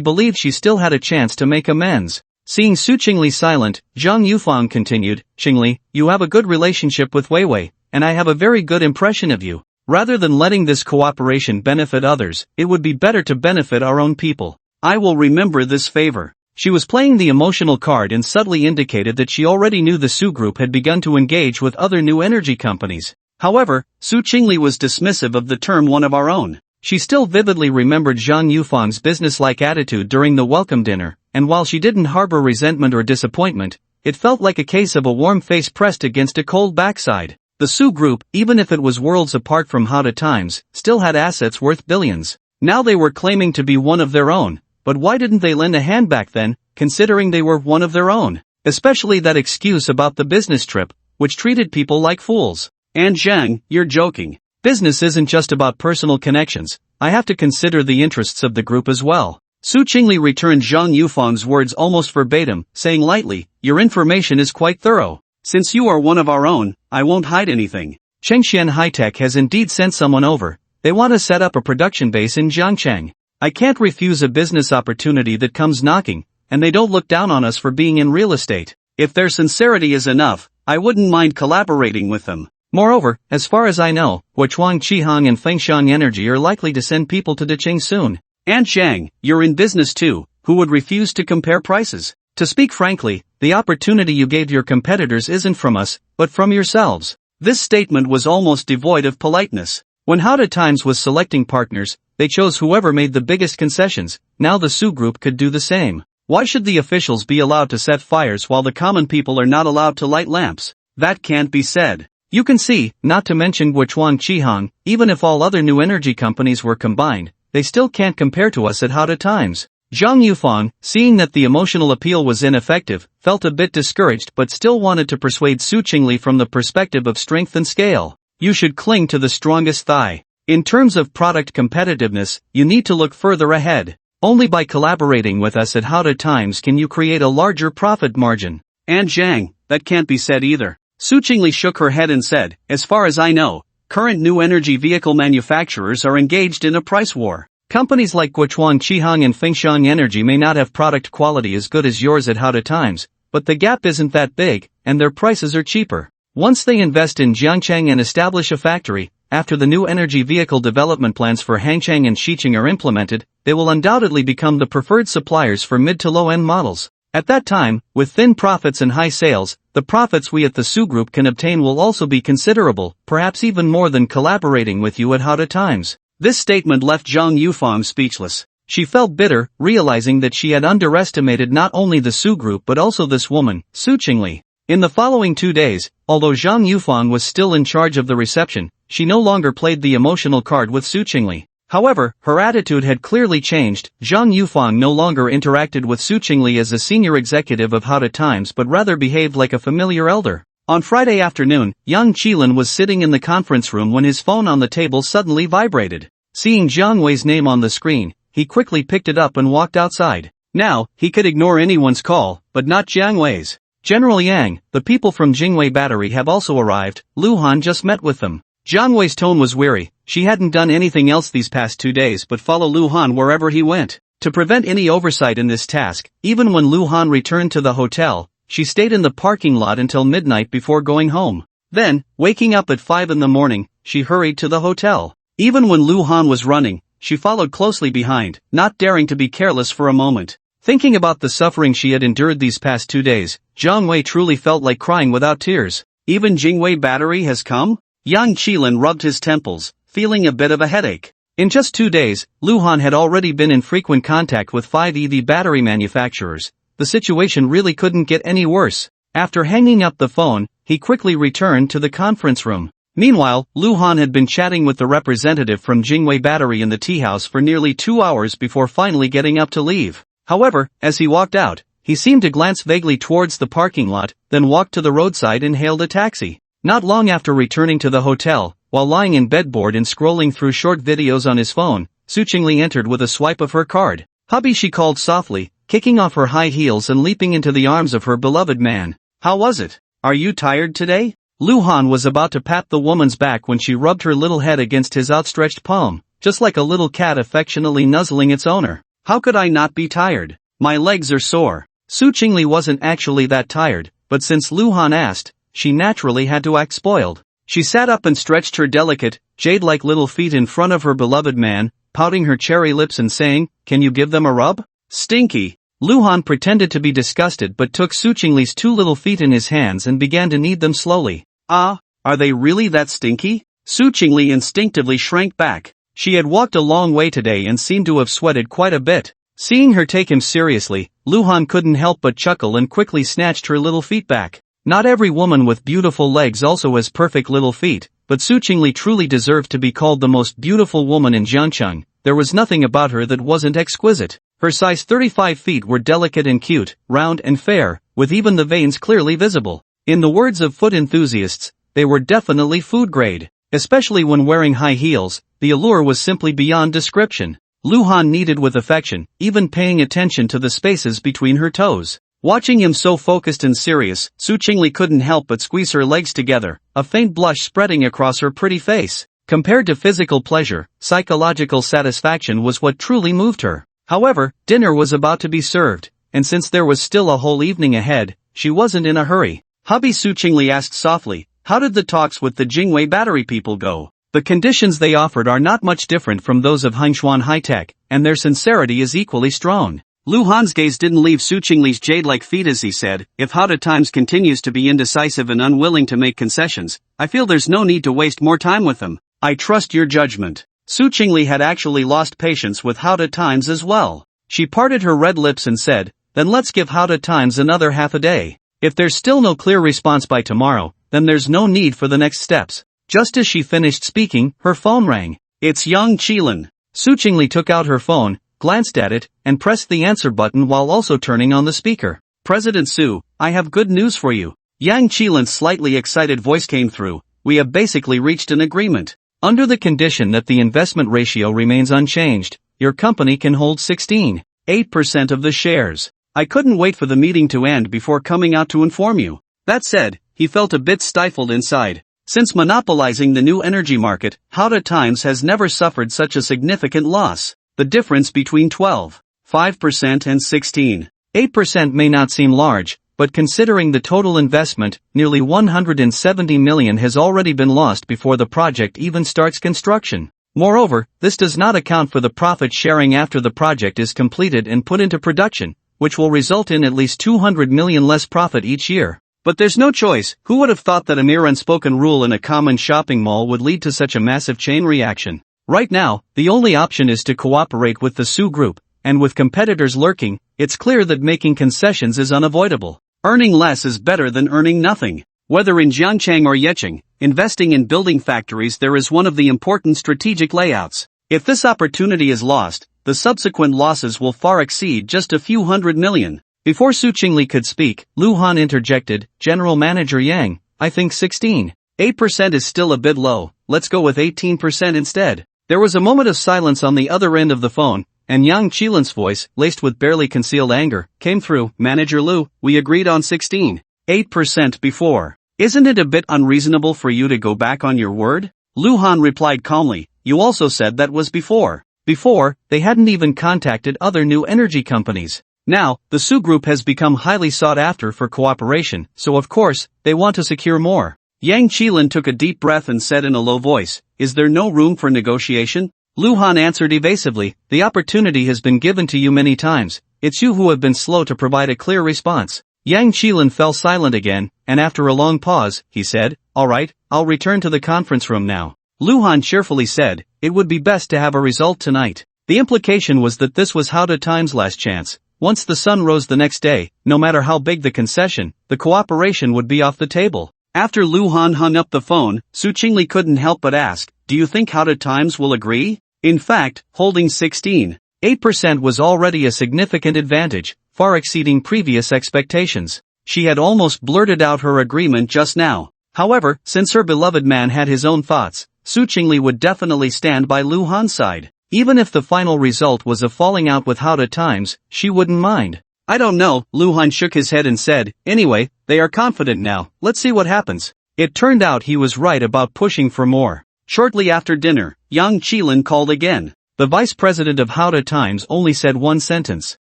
believed she still had a chance to make amends. Seeing Su Chingle silent, Zhang Yufang continued, Chingle, you have a good relationship with Wei Wei, and I have a very good impression of you. Rather than letting this cooperation benefit others, it would be better to benefit our own people. I will remember this favor. She was playing the emotional card and subtly indicated that she already knew the Su group had begun to engage with other new energy companies. However, Su Chingle was dismissive of the term one of our own. She still vividly remembered Zhang Yufang's businesslike attitude during the welcome dinner, and while she didn't harbor resentment or disappointment, it felt like a case of a warm face pressed against a cold backside. The Su group, even if it was worlds apart from How to Times, still had assets worth billions. Now they were claiming to be one of their own. But why didn't they lend a hand back then, considering they were one of their own? Especially that excuse about the business trip, which treated people like fools. And Zhang, you're joking. Business isn't just about personal connections, I have to consider the interests of the group as well. Su Chingle returned Zhang Yufang's words almost verbatim, saying lightly, your information is quite thorough. Since you are one of our own, I won't hide anything. Chengxian High-Tech has indeed sent someone over. They want to set up a production base in Jiangcheng. I can't refuse a business opportunity that comes knocking, and they don't look down on us for being in real estate. If their sincerity is enough, I wouldn't mind collaborating with them. Moreover, as far as I know, Huachuang Qihang and Fengxiang Energy are likely to send people to Deqing soon. And Zhang, you're in business too, who would refuse to compare prices? To speak frankly, the opportunity you gave your competitors isn't from us, but from yourselves. This statement was almost devoid of politeness. When How to Times was selecting partners, they chose whoever made the biggest concessions. Now the Su group could do the same. Why should the officials be allowed to set fires while the common people are not allowed to light lamps? That can't be said. You can see, not to mention Huachuang Qihang, even if all other new energy companies were combined, they still can't compare to us at How to Times. Zhang Yufang, seeing that the emotional appeal was ineffective, felt a bit discouraged but still wanted to persuade Su Chingle from the perspective of strength and scale. You should cling to the strongest thigh. In terms of product competitiveness, you need to look further ahead. Only by collaborating with us at How to Times can you create a larger profit margin. And Zhang, that can't be said either. Su Chingle shook her head and said, as far as I know, current new energy vehicle manufacturers are engaged in a price war. Companies like Huachuang Qihang and Fengxiang Energy may not have product quality as good as yours at How to Times, but the gap isn't that big, and their prices are cheaper. Once they invest in Jiangcheng and establish a factory, after the new energy vehicle development plans for Hangcheng and Xiqing are implemented, they will undoubtedly become the preferred suppliers for mid to low-end models. At that time, with thin profits and high sales, the profits we at the Su Group can obtain will also be considerable, perhaps even more than collaborating with you at How to Times. This statement left Zhang Yufang speechless. She felt bitter, realizing that she had underestimated not only the Su Group but also this woman, Su Chingle. In the following 2 days, although Zhang Yufang was still in charge of the reception, she no longer played the emotional card with Su Chingle. However, her attitude had clearly changed. Zhang Yufang no longer interacted with Su Chingle as a senior executive of How to Times but rather behaved like a familiar elder. On Friday afternoon, Yang Qilin was sitting in the conference room when his phone on the table suddenly vibrated. Seeing Jiang Wei's name on the screen, he quickly picked it up and walked outside. Now, he could ignore anyone's call, but not Jiang Wei's. General Yang, the people from Jingwei Battery have also arrived. Luhan just met with them. Jiang Wei's tone was weary. She hadn't done anything else these past 2 days but follow Luhan wherever he went. To prevent any oversight in this task, even when Luhan returned to the hotel, she stayed in the parking lot until midnight before going home. Then, waking up at 5 in the morning, she hurried to the hotel. Even when Luhan was running, she followed closely behind, not daring to be careless for a moment. Thinking about the suffering she had endured these past 2 days, Jiang Wei truly felt like crying without tears. Even Jingwei Battery has come? Yang Qilin rubbed his temples, feeling a bit of a headache. In just 2 days, Luhan had already been in frequent contact with 5 EV battery manufacturers. The situation really couldn't get any worse. After hanging up the phone, he quickly returned to the conference room. Meanwhile, Luhan had been chatting with the representative from Jingwei Battery in the tea house for nearly 2 hours before finally getting up to leave. However, as he walked out, he seemed to glance vaguely towards the parking lot, then walked to the roadside and hailed a taxi. Not long after returning to the hotel, while lying in bed bored and scrolling through short videos on his phone, Su Chingle entered with a swipe of her card. "Hubby," she called softly, kicking off her high heels and leaping into the arms of her beloved man. "How was it? Are you tired today?" Luhan was about to pat the woman's back when she rubbed her little head against his outstretched palm, just like a little cat affectionately nuzzling its owner. "How could I not be tired? My legs are sore." Su Chingle wasn't actually that tired, but since Luhan asked, she naturally had to act spoiled. She sat up and stretched her delicate, jade-like little feet in front of her beloved man, pouting her cherry lips and saying, "Can you give them a rub?" "Stinky." Luhan pretended to be disgusted but took Su Chingle's 2 little feet in his hands and began to knead them slowly. "Ah, are they really that stinky?" Su Chingle instinctively shrank back. She had walked a long way today and seemed to have sweated quite a bit. Seeing her take him seriously, Luhan couldn't help but chuckle and quickly snatched her little feet back. Not every woman with beautiful legs also has perfect little feet, but Su Chingle truly deserved to be called the most beautiful woman in Jiangcheng. There was nothing about her that wasn't exquisite. Her size 35 feet were delicate and cute, round and fair, with even the veins clearly visible. In the words of foot enthusiasts, they were definitely food grade. Especially when wearing high heels, the allure was simply beyond description. Luhan kneaded with affection, even paying attention to the spaces between her toes. Watching him so focused and serious, Su Chingle couldn't help but squeeze her legs together, a faint blush spreading across her pretty face. Compared to physical pleasure, psychological satisfaction was what truly moved her. However, dinner was about to be served, and since there was still a whole evening ahead, she wasn't in a hurry. "Hubby," Su Chingle asked softly, "how did the talks with the Jingwei battery people go?" "The conditions they offered are not much different from those of Hainshuan High-Tech, and their sincerity is equally strong." Luhan's gaze didn't leave Su Chingle's jade-like feet as he said, "If How to Times continues to be indecisive and unwilling to make concessions, I feel there's no need to waste more time with them. I trust your judgment." Su Chingle had actually lost patience with How to Times as well. She parted her red lips and said, "Then let's give How to Times another half a day. If there's still no clear response by tomorrow, then there's no need for the next steps." Just as she finished speaking, her phone rang. "It's Yang Qilin." Su Chingle took out her phone, glanced at it, and pressed the answer button while also turning on the speaker. "President Su, I have good news for you." Yang Qilin's slightly excited voice came through. "We have basically reached an agreement. Under the condition that the investment ratio remains unchanged, your company can hold 16.8% of the shares. I couldn't wait for the meeting to end before coming out to inform you." That said, he felt a bit stifled inside. Since monopolizing the new energy market, How to Times has never suffered such a significant loss. The difference between 12.5% and 16.8% may not seem large, but considering the total investment, nearly 170 million has already been lost before the project even starts construction. Moreover, this does not account for the profit sharing after the project is completed and put into production, which will result in at least 200 million less profit each year. But there's no choice. Who would have thought that a mere unspoken rule in a common shopping mall would lead to such a massive chain reaction? Right now, the only option is to cooperate with the Su Group, and with competitors lurking, it's clear that making concessions is unavoidable. Earning less is better than earning nothing. Whether in Jiangcheng or Yecheng, investing in building factories there is one of the important strategic layouts. If this opportunity is lost, the subsequent losses will far exceed just a few hundred million. Before Su Chingle could speak, Luhan interjected, "General Manager Yang, I think 16.8% is still a bit low, let's go with 18% instead." There was a moment of silence on the other end of the phone, and Yang Qilin's voice, laced with barely concealed anger, came through. "Manager Lu, we agreed on 16.8% before. Isn't it a bit unreasonable for you to go back on your word?" Luhan replied calmly, "You also said that was before." Before, they hadn't even contacted other new energy companies. Now, the Su Group has become highly sought after for cooperation, so of course, they want to secure more. Yang Qilin took a deep breath and said in a low voice, "Is there no room for negotiation?" Luhan answered evasively, "The opportunity has been given to you many times, it's you who have been slow to provide a clear response." Yang Qilin fell silent again, and after a long pause, he said, "All right, I'll return to the conference room now." Luhan cheerfully said, "It would be best to have a result tonight." The implication was that this was How to Time's last chance. Once the sun rose the next day, no matter how big the concession, the cooperation would be off the table. After Luhan hung up the phone, Su Chingle couldn't help but ask, "Do you think How to Times will agree?" In fact, holding 16.8% was already a significant advantage, far exceeding previous expectations. She had almost blurted out her agreement just now. However, since her beloved man had his own thoughts, Su Chingle would definitely stand by Luhan's side. Even if the final result was a falling out with How to Times, she wouldn't mind. "I don't know," Luhan shook his head and said, "Anyway, they are confident now, let's see what happens." It turned out he was right about pushing for more. Shortly after dinner, Yang Qilin called again. The vice president of How to Times only said one sentence.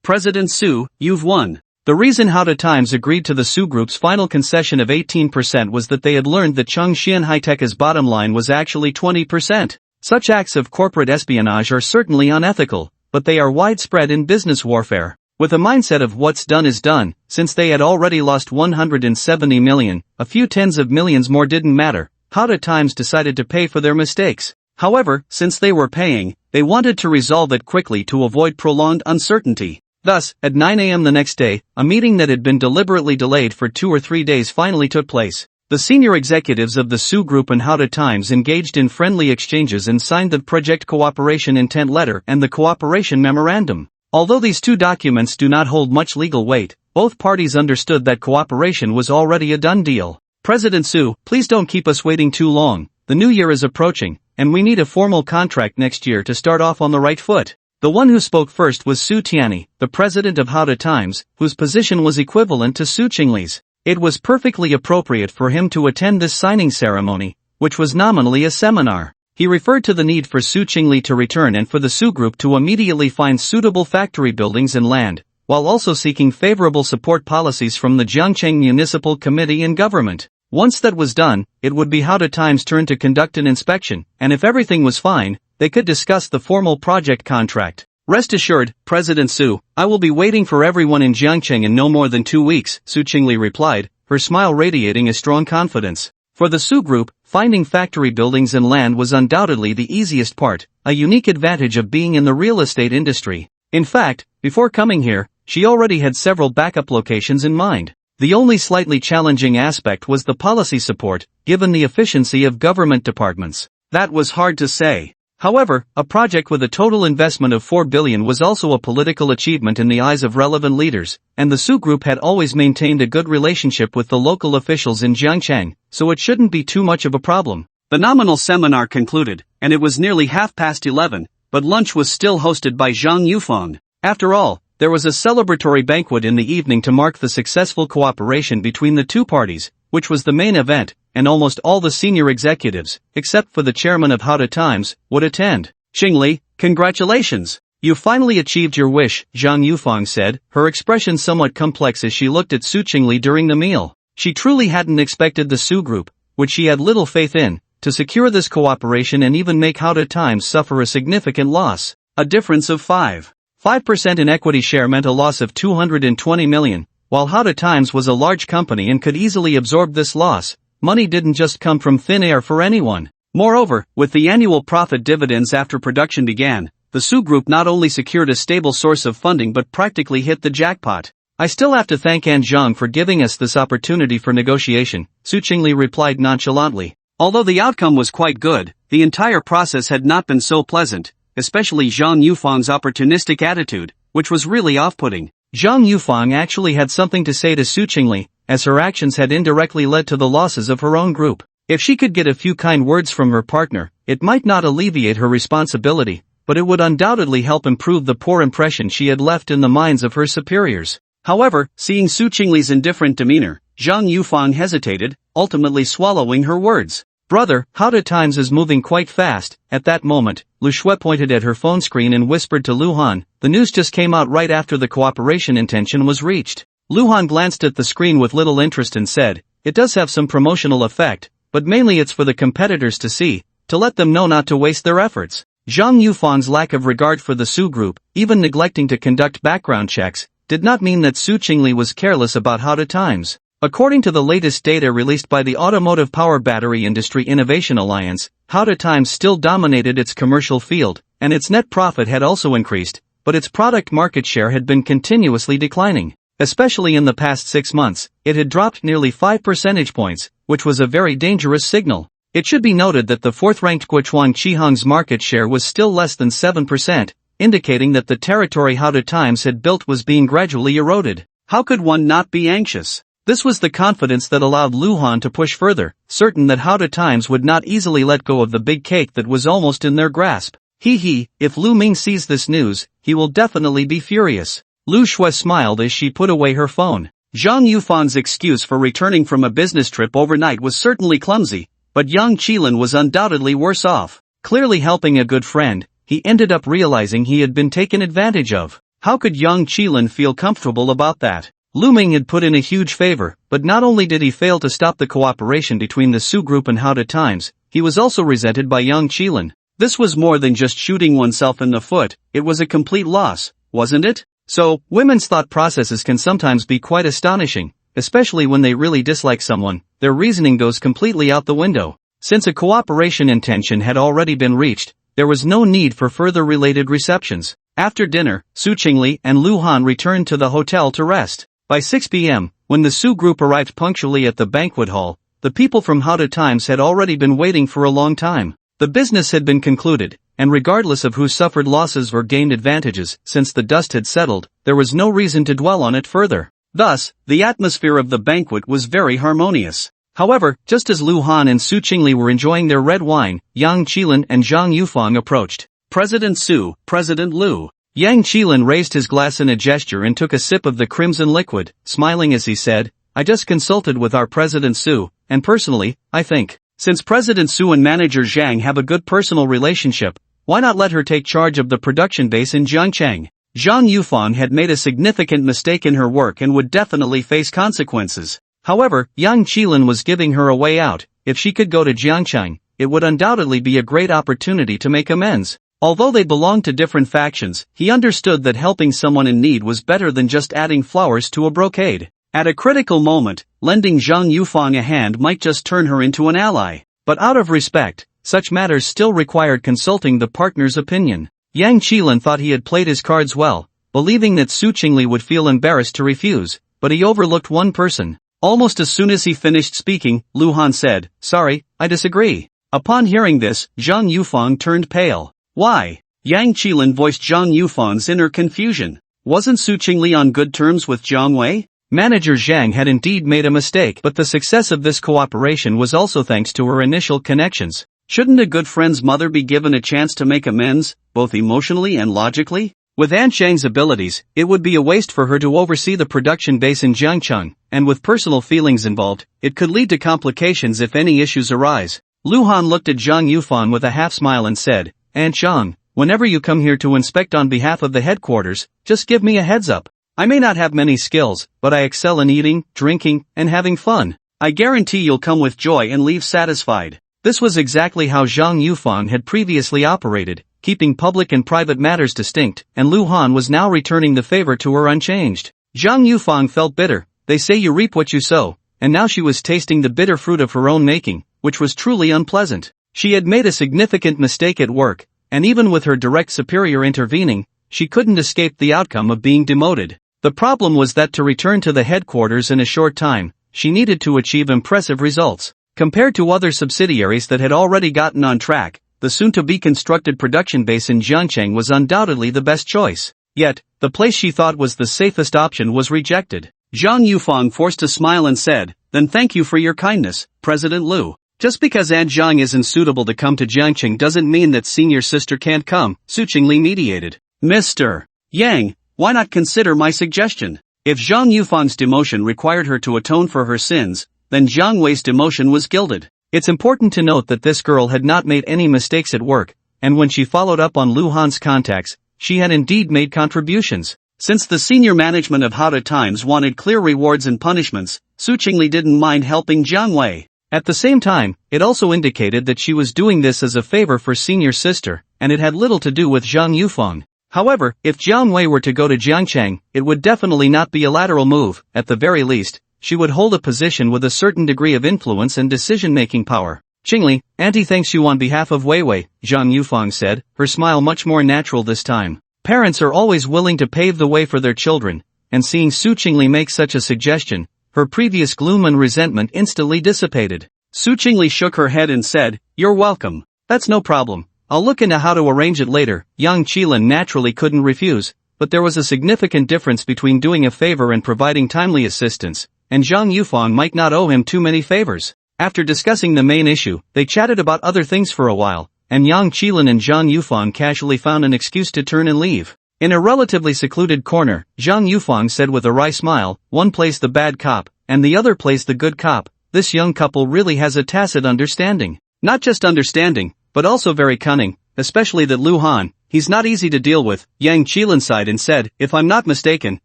"President Su, you've won." The reason Howda Times agreed to the Su Group's final concession of 18% was that they had learned that Chongxian High-Tech's bottom line was actually 20%. Such acts of corporate espionage are certainly unethical, but they are widespread in business warfare. With a mindset of what's done is done, since they had already lost 170 million, a few tens of millions more didn't matter. Howda Times decided to pay for their mistakes. However, since they were paying, they wanted to resolve it quickly to avoid prolonged uncertainty. Thus, at 9 a.m. the next day, a meeting that had been deliberately delayed for 2 or 3 days finally took place. The senior executives of the Su Group and Howda Times engaged in friendly exchanges and signed the Project Cooperation Intent Letter and the Cooperation Memorandum. Although these two documents do not hold much legal weight, both parties understood that cooperation was already a done deal. President Su, please don't keep us waiting too long. The new year is approaching, and we need a formal contract next year to start off on the right foot. The one who spoke first was Su Tianyi, the president of Howda Times, whose position was equivalent to Su Chingle's. It was perfectly appropriate for him to attend this signing ceremony, which was nominally a seminar. He referred to the need for Su Chingle to return and for the Su Group to immediately find suitable factory buildings and land, while also seeking favorable support policies from the Jiangcheng Municipal Committee and government. Once that was done, it would be Howda Times' turn to conduct an inspection, and if everything was fine, they could discuss the formal project contract. Rest assured, President Su, I will be waiting for everyone in Jiangcheng in no more than 2 weeks, Su Chingle replied, her smile radiating a strong confidence. For the Su Group, finding factory buildings and land was undoubtedly the easiest part, a unique advantage of being in the real estate industry. In fact, before coming here, she already had several backup locations in mind. The only slightly challenging aspect was the policy support, given the efficiency of government departments. That was hard to say. However, a project with a total investment of 4 billion was also a political achievement in the eyes of relevant leaders, and the Su Group had always maintained a good relationship with the local officials in Jiangcheng, so it shouldn't be too much of a problem. The nominal seminar concluded, and it was nearly 11:30, but lunch was still hosted by Zhang Yufeng. After all, there was a celebratory banquet in the evening to mark the successful cooperation between the two parties, which was the main event, and almost all the senior executives, except for the chairman of Howda Times, would attend. Chingle, congratulations! You finally achieved your wish, Zhang Yufeng said, her expression somewhat complex as she looked at Su Chingle during the meal. She truly hadn't expected the Su Group, which she had little faith in, to secure this cooperation and even make Howda Times suffer a significant loss. A difference of 5% in equity share meant a loss of 220 million, while Howda Times was a large company and could easily absorb this loss. Money didn't just come from thin air for anyone. Moreover, with the annual profit dividends after production began, the Su Group not only secured a stable source of funding but practically hit the jackpot. I still have to thank An Zhang for giving us this opportunity for negotiation, Su Chingle replied nonchalantly. Although the outcome was quite good, the entire process had not been so pleasant, especially Zhang Yufeng's opportunistic attitude, which was really off-putting. Zhang Yufeng actually had something to say to Su Chingle, as her actions had indirectly led to the losses of her own group. If she could get a few kind words from her partner, it might not alleviate her responsibility, but it would undoubtedly help improve the poor impression she had left in the minds of her superiors. However, seeing Su Chingle's indifferent demeanor, Zhang Yufeng hesitated, ultimately swallowing her words. Brother, Howda Times is moving quite fast. At that moment, Lu Shui pointed at her phone screen and whispered to Lu Han, the news just came out right after the cooperation intention was reached. Lu Han glanced at the screen with little interest and said, it does have some promotional effect, but mainly it's for the competitors to see, to let them know not to waste their efforts. Zhang Yufeng's lack of regard for the Su Group, even neglecting to conduct background checks, did not mean that Su Chingle was careless about Howda Times. According to the latest data released by the Automotive Power Battery Industry Innovation Alliance, Howda Times still dominated its commercial field, and its net profit had also increased, but its product market share had been continuously declining. Especially in the past 6 months, it had dropped nearly 5 percentage points, which was a very dangerous signal. It should be noted that the fourth-ranked Guochuan Qiheng's market share was still less than 7%, indicating that the territory Howda Times had built was being gradually eroded. How could one not be anxious? This was the confidence that allowed Lu Han to push further, certain that Howda Times would not easily let go of the big cake that was almost in their grasp. If Lu Ming sees this news, he will definitely be furious. Lu Shui smiled as she put away her phone. Zhang Yufeng's excuse for returning from a business trip overnight was certainly clumsy, but Yang Qilin was undoubtedly worse off. Clearly helping a good friend, he ended up realizing he had been taken advantage of. How could Yang Qilin feel comfortable about that? Lu Ming had put in a huge favor, but not only did he fail to stop the cooperation between the Su group and How to Times, he was also resented by Yang Qilin. This was more than just shooting oneself in the foot, it was a complete loss, wasn't it? So, women's thought processes can sometimes be quite astonishing, especially when they really dislike someone. Their reasoning goes completely out the window. Since a cooperation intention had already been reached, there was no need for further related receptions. After dinner, Su Chingle and Lu Han returned to the hotel to rest. By 6 p.m., when the Su group arrived punctually at the banquet hall, the people from How to Times had already been waiting for a long time. The business had been concluded, and regardless of who suffered losses or gained advantages, since the dust had settled, there was no reason to dwell on it further. Thus, the atmosphere of the banquet was very harmonious. However, just as Lu Han and Su Chingle were enjoying their red wine, Yang Qilin and Zhang Yufang approached. President Su, President Lu. Yang Qilin raised his glass in a gesture and took a sip of the crimson liquid, smiling as he said, I just consulted with our President Su, and personally, I think, since President Su and Manager Zhang have a good personal relationship, why not let her take charge of the production base in Jiangcheng? Zhang Yufang had made a significant mistake in her work and would definitely face consequences. However, Yang Qilin was giving her a way out. If she could go to Jiangcheng, it would undoubtedly be a great opportunity to make amends. Although they belonged to different factions, he understood that helping someone in need was better than just adding flowers to a brocade. At a critical moment, lending Zhang Yufang a hand might just turn her into an ally. But out of respect, such matters still required consulting the partner's opinion. Yang Qilin thought he had played his cards well, believing that Su Chingle would feel embarrassed to refuse, but he overlooked one person. Almost as soon as he finished speaking, Lu Han said, Sorry, I disagree. Upon hearing this, Zhang Yufang turned pale. Why? Yang Qilin voiced Zhang Yufang's inner confusion. Wasn't Su Chingle on good terms with Jiang Wei? Manager Zhang had indeed made a mistake, but the success of this cooperation was also thanks to her initial connections. Shouldn't a good friend's mother be given a chance to make amends, both emotionally and logically? With An Chang's abilities, it would be a waste for her to oversee the production base in Jiangcheng, and with personal feelings involved, it could lead to complications if any issues arise. Lu Han looked at Zhang Yufang with a half-smile and said, An Chang, whenever you come here to inspect on behalf of the headquarters, just give me a heads up. I may not have many skills, but I excel in eating, drinking, and having fun. I guarantee you'll come with joy and leave satisfied. This was exactly how Zhang Yufang had previously operated, keeping public and private matters distinct, and Lu Han was now returning the favor to her unchanged. Zhang Yufang felt bitter. They say you reap what you sow, and now she was tasting the bitter fruit of her own making, which was truly unpleasant. She had made a significant mistake at work, and even with her direct superior intervening, she couldn't escape the outcome of being demoted. The problem was that to return to the headquarters in a short time, she needed to achieve impressive results. Compared to other subsidiaries that had already gotten on track, the soon-to-be constructed production base in Jiangcheng was undoubtedly the best choice. Yet, the place she thought was the safest option was rejected. Zhang Yufang forced a smile and said, Then thank you for your kindness, President Lu. Just because An Zhang isn't suitable to come to Jiangcheng doesn't mean that senior sister can't come, Su Chingle mediated. Mr. Yang, why not consider my suggestion? If Zhang Yufang's demotion required her to atone for her sins, then Jiang Wei's demotion was gilded. It's important to note that this girl had not made any mistakes at work, and when she followed up on Lu Han's contacts, she had indeed made contributions. Since the senior management of How to Times wanted clear rewards and punishments, Su Chingle didn't mind helping Jiang Wei. At the same time, it also indicated that she was doing this as a favor for senior sister, and it had little to do with Zhang Yufang. However, if Jiang Wei were to go to Jiangcheng, it would definitely not be a lateral move. At the very least, she would hold a position with a certain degree of influence and decision-making power. Chingle, Auntie thanks you on behalf of Weiwei, Zhang Yufang said, her smile much more natural this time. Parents are always willing to pave the way for their children, and seeing Su Chingle make such a suggestion, her previous gloom and resentment instantly dissipated. Su Chingle shook her head and said, You're welcome. That's no problem. I'll look into how to arrange it later. Yang Qilin naturally couldn't refuse, but there was a significant difference between doing a favor and providing timely assistance, and Zhang Yufang might not owe him too many favors. After discussing the main issue, they chatted about other things for a while, and Yang Qilin and Zhang Yufang casually found an excuse to turn and leave. In a relatively secluded corner, Zhang Yufang said with a wry smile, One plays the bad cop, and the other plays the good cop. This young couple really has a tacit understanding. Not just understanding, but also very cunning, especially that Lu Han, he's not easy to deal with, Yang Qilan sighed and said, if I'm not mistaken,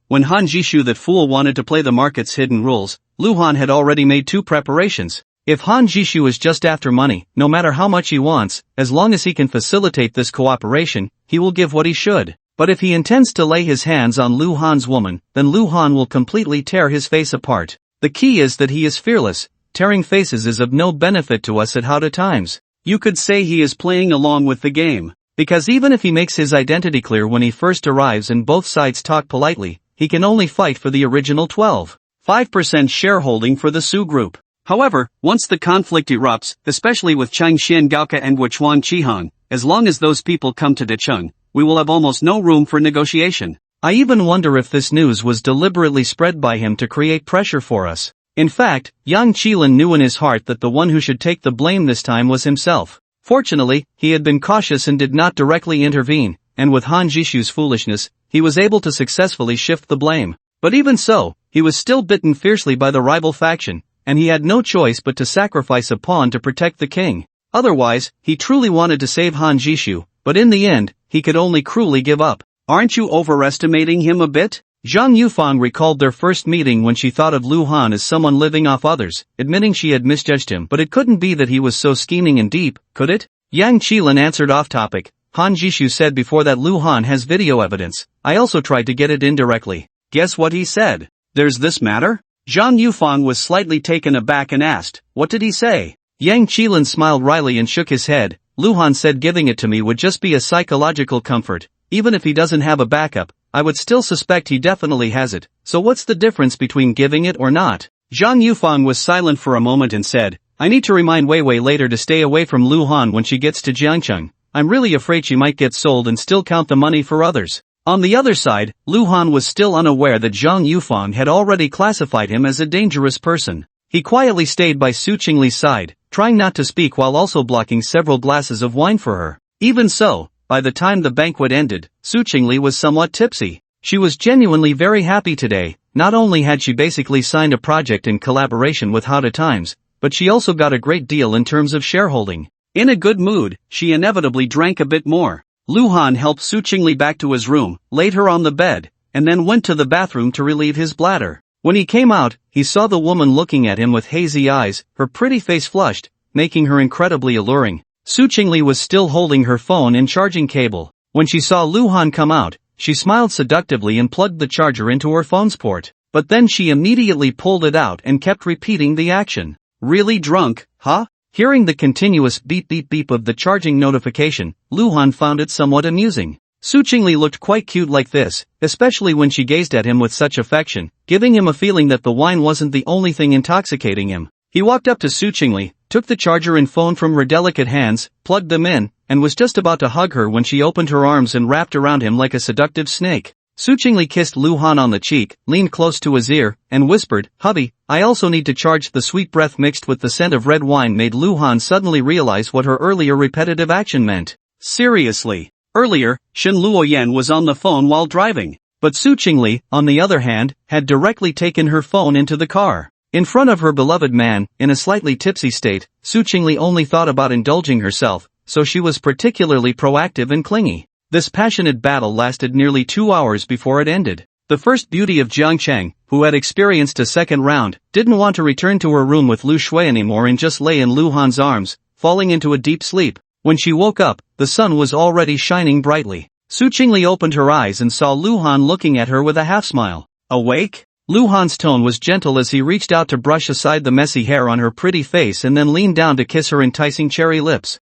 when Han Jishu that fool wanted to play the market's hidden rules, Luhan had already made 2 preparations. If Han Jishu is just after money, no matter how much he wants, as long as he can facilitate this cooperation, he will give what he should. But if he intends to lay his hands on Lu Han's woman, then Lu Han will completely tear his face apart. The key is that he is fearless. Tearing faces is of no benefit to us at Howda Times. You could say he is playing along with the game. Because even if he makes his identity clear when he first arrives and both sides talk politely, he can only fight for the original 12.5% shareholding for the Su Group. However, once the conflict erupts, especially with Changxian Gaoka and Wuchuan Chihan, as long as those people come to Decheng, we will have almost no room for negotiation. I even wonder if this news was deliberately spread by him to create pressure for us. In fact, Yang Qilan knew in his heart that the one who should take the blame this time was himself. Fortunately, he had been cautious and did not directly intervene, and with Han Jishu's foolishness, he was able to successfully shift the blame. But even so, he was still bitten fiercely by the rival faction, and he had no choice but to sacrifice a pawn to protect the king. Otherwise, he truly wanted to save Han Jishu, but in the end, he could only cruelly give up. Aren't you overestimating him a bit? Zhang Yufang recalled their first meeting when she thought of Lu Han as someone living off others, admitting she had misjudged him. But it couldn't be that he was so scheming and deep, could it? Yang Qilan answered off-topic. Han Jishu said before that Lu Han has video evidence. I also tried to get it indirectly. Guess what he said? There's this matter? Zhang Yufang was slightly taken aback and asked, what did he say? Yang Qilan smiled wryly and shook his head. Lu Han said giving it to me would just be a psychological comfort. Even if he doesn't have a backup, I would still suspect he definitely has it. So what's the difference between giving it or not? Zhang Yufang was silent for a moment and said, I need to remind Wei Wei later to stay away from Lu Han when she gets to Jiangcheng. I'm really afraid she might get sold and still count the money for others. On the other side, Lu Han was still unaware that Zhang Yufang had already classified him as a dangerous person. He quietly stayed by Su Chingle's side, trying not to speak while also blocking several glasses of wine for her. Even so, by the time the banquet ended, Su Chingle was somewhat tipsy. She was genuinely very happy today. Not only had she basically signed a project in collaboration with Howda Times, but she also got a great deal in terms of shareholding. In a good mood, she inevitably drank a bit more. Lu Han helped Su Chingle back to his room, laid her on the bed, and then went to the bathroom to relieve his bladder. When he came out, he saw the woman looking at him with hazy eyes, her pretty face flushed, making her incredibly alluring. Su Chingle was still holding her phone and charging cable. When she saw Lu Han come out, she smiled seductively and plugged the charger into her phone's port. But then she immediately pulled it out and kept repeating the action. Really drunk, huh? Hearing the continuous beep beep beep of the charging notification, Lu Han found it somewhat amusing. Su Chingle looked quite cute like this, especially when she gazed at him with such affection, giving him a feeling that the wine wasn't the only thing intoxicating him. He walked up to Su Chingle, took the charger and phone from her delicate hands, plugged them in, and was just about to hug her when she opened her arms and wrapped around him like a seductive snake. Su Chingle kissed Lu Han on the cheek, leaned close to his ear, and whispered, hubby, I also need to charge. The sweet breath mixed with the scent of red wine made Lu Han suddenly realize what her earlier repetitive action meant. Seriously. Earlier, Shen Luoyan was on the phone while driving, but Su Chingle, on the other hand, had directly taken her phone into the car. In front of her beloved man, in a slightly tipsy state, Su Chingle only thought about indulging herself, so she was particularly proactive and clingy. This passionate battle lasted nearly 2 hours before it ended. The first beauty of Jiangcheng, who had experienced a second round, didn't want to return to her room with Lu Shui anymore and just lay in Lu Han's arms, falling into a deep sleep. When she woke up, the sun was already shining brightly. Su Chingle opened her eyes and saw Lu Han looking at her with a half-smile. Awake? Lu Han's tone was gentle as he reached out to brush aside the messy hair on her pretty face and then leaned down to kiss her enticing cherry lips.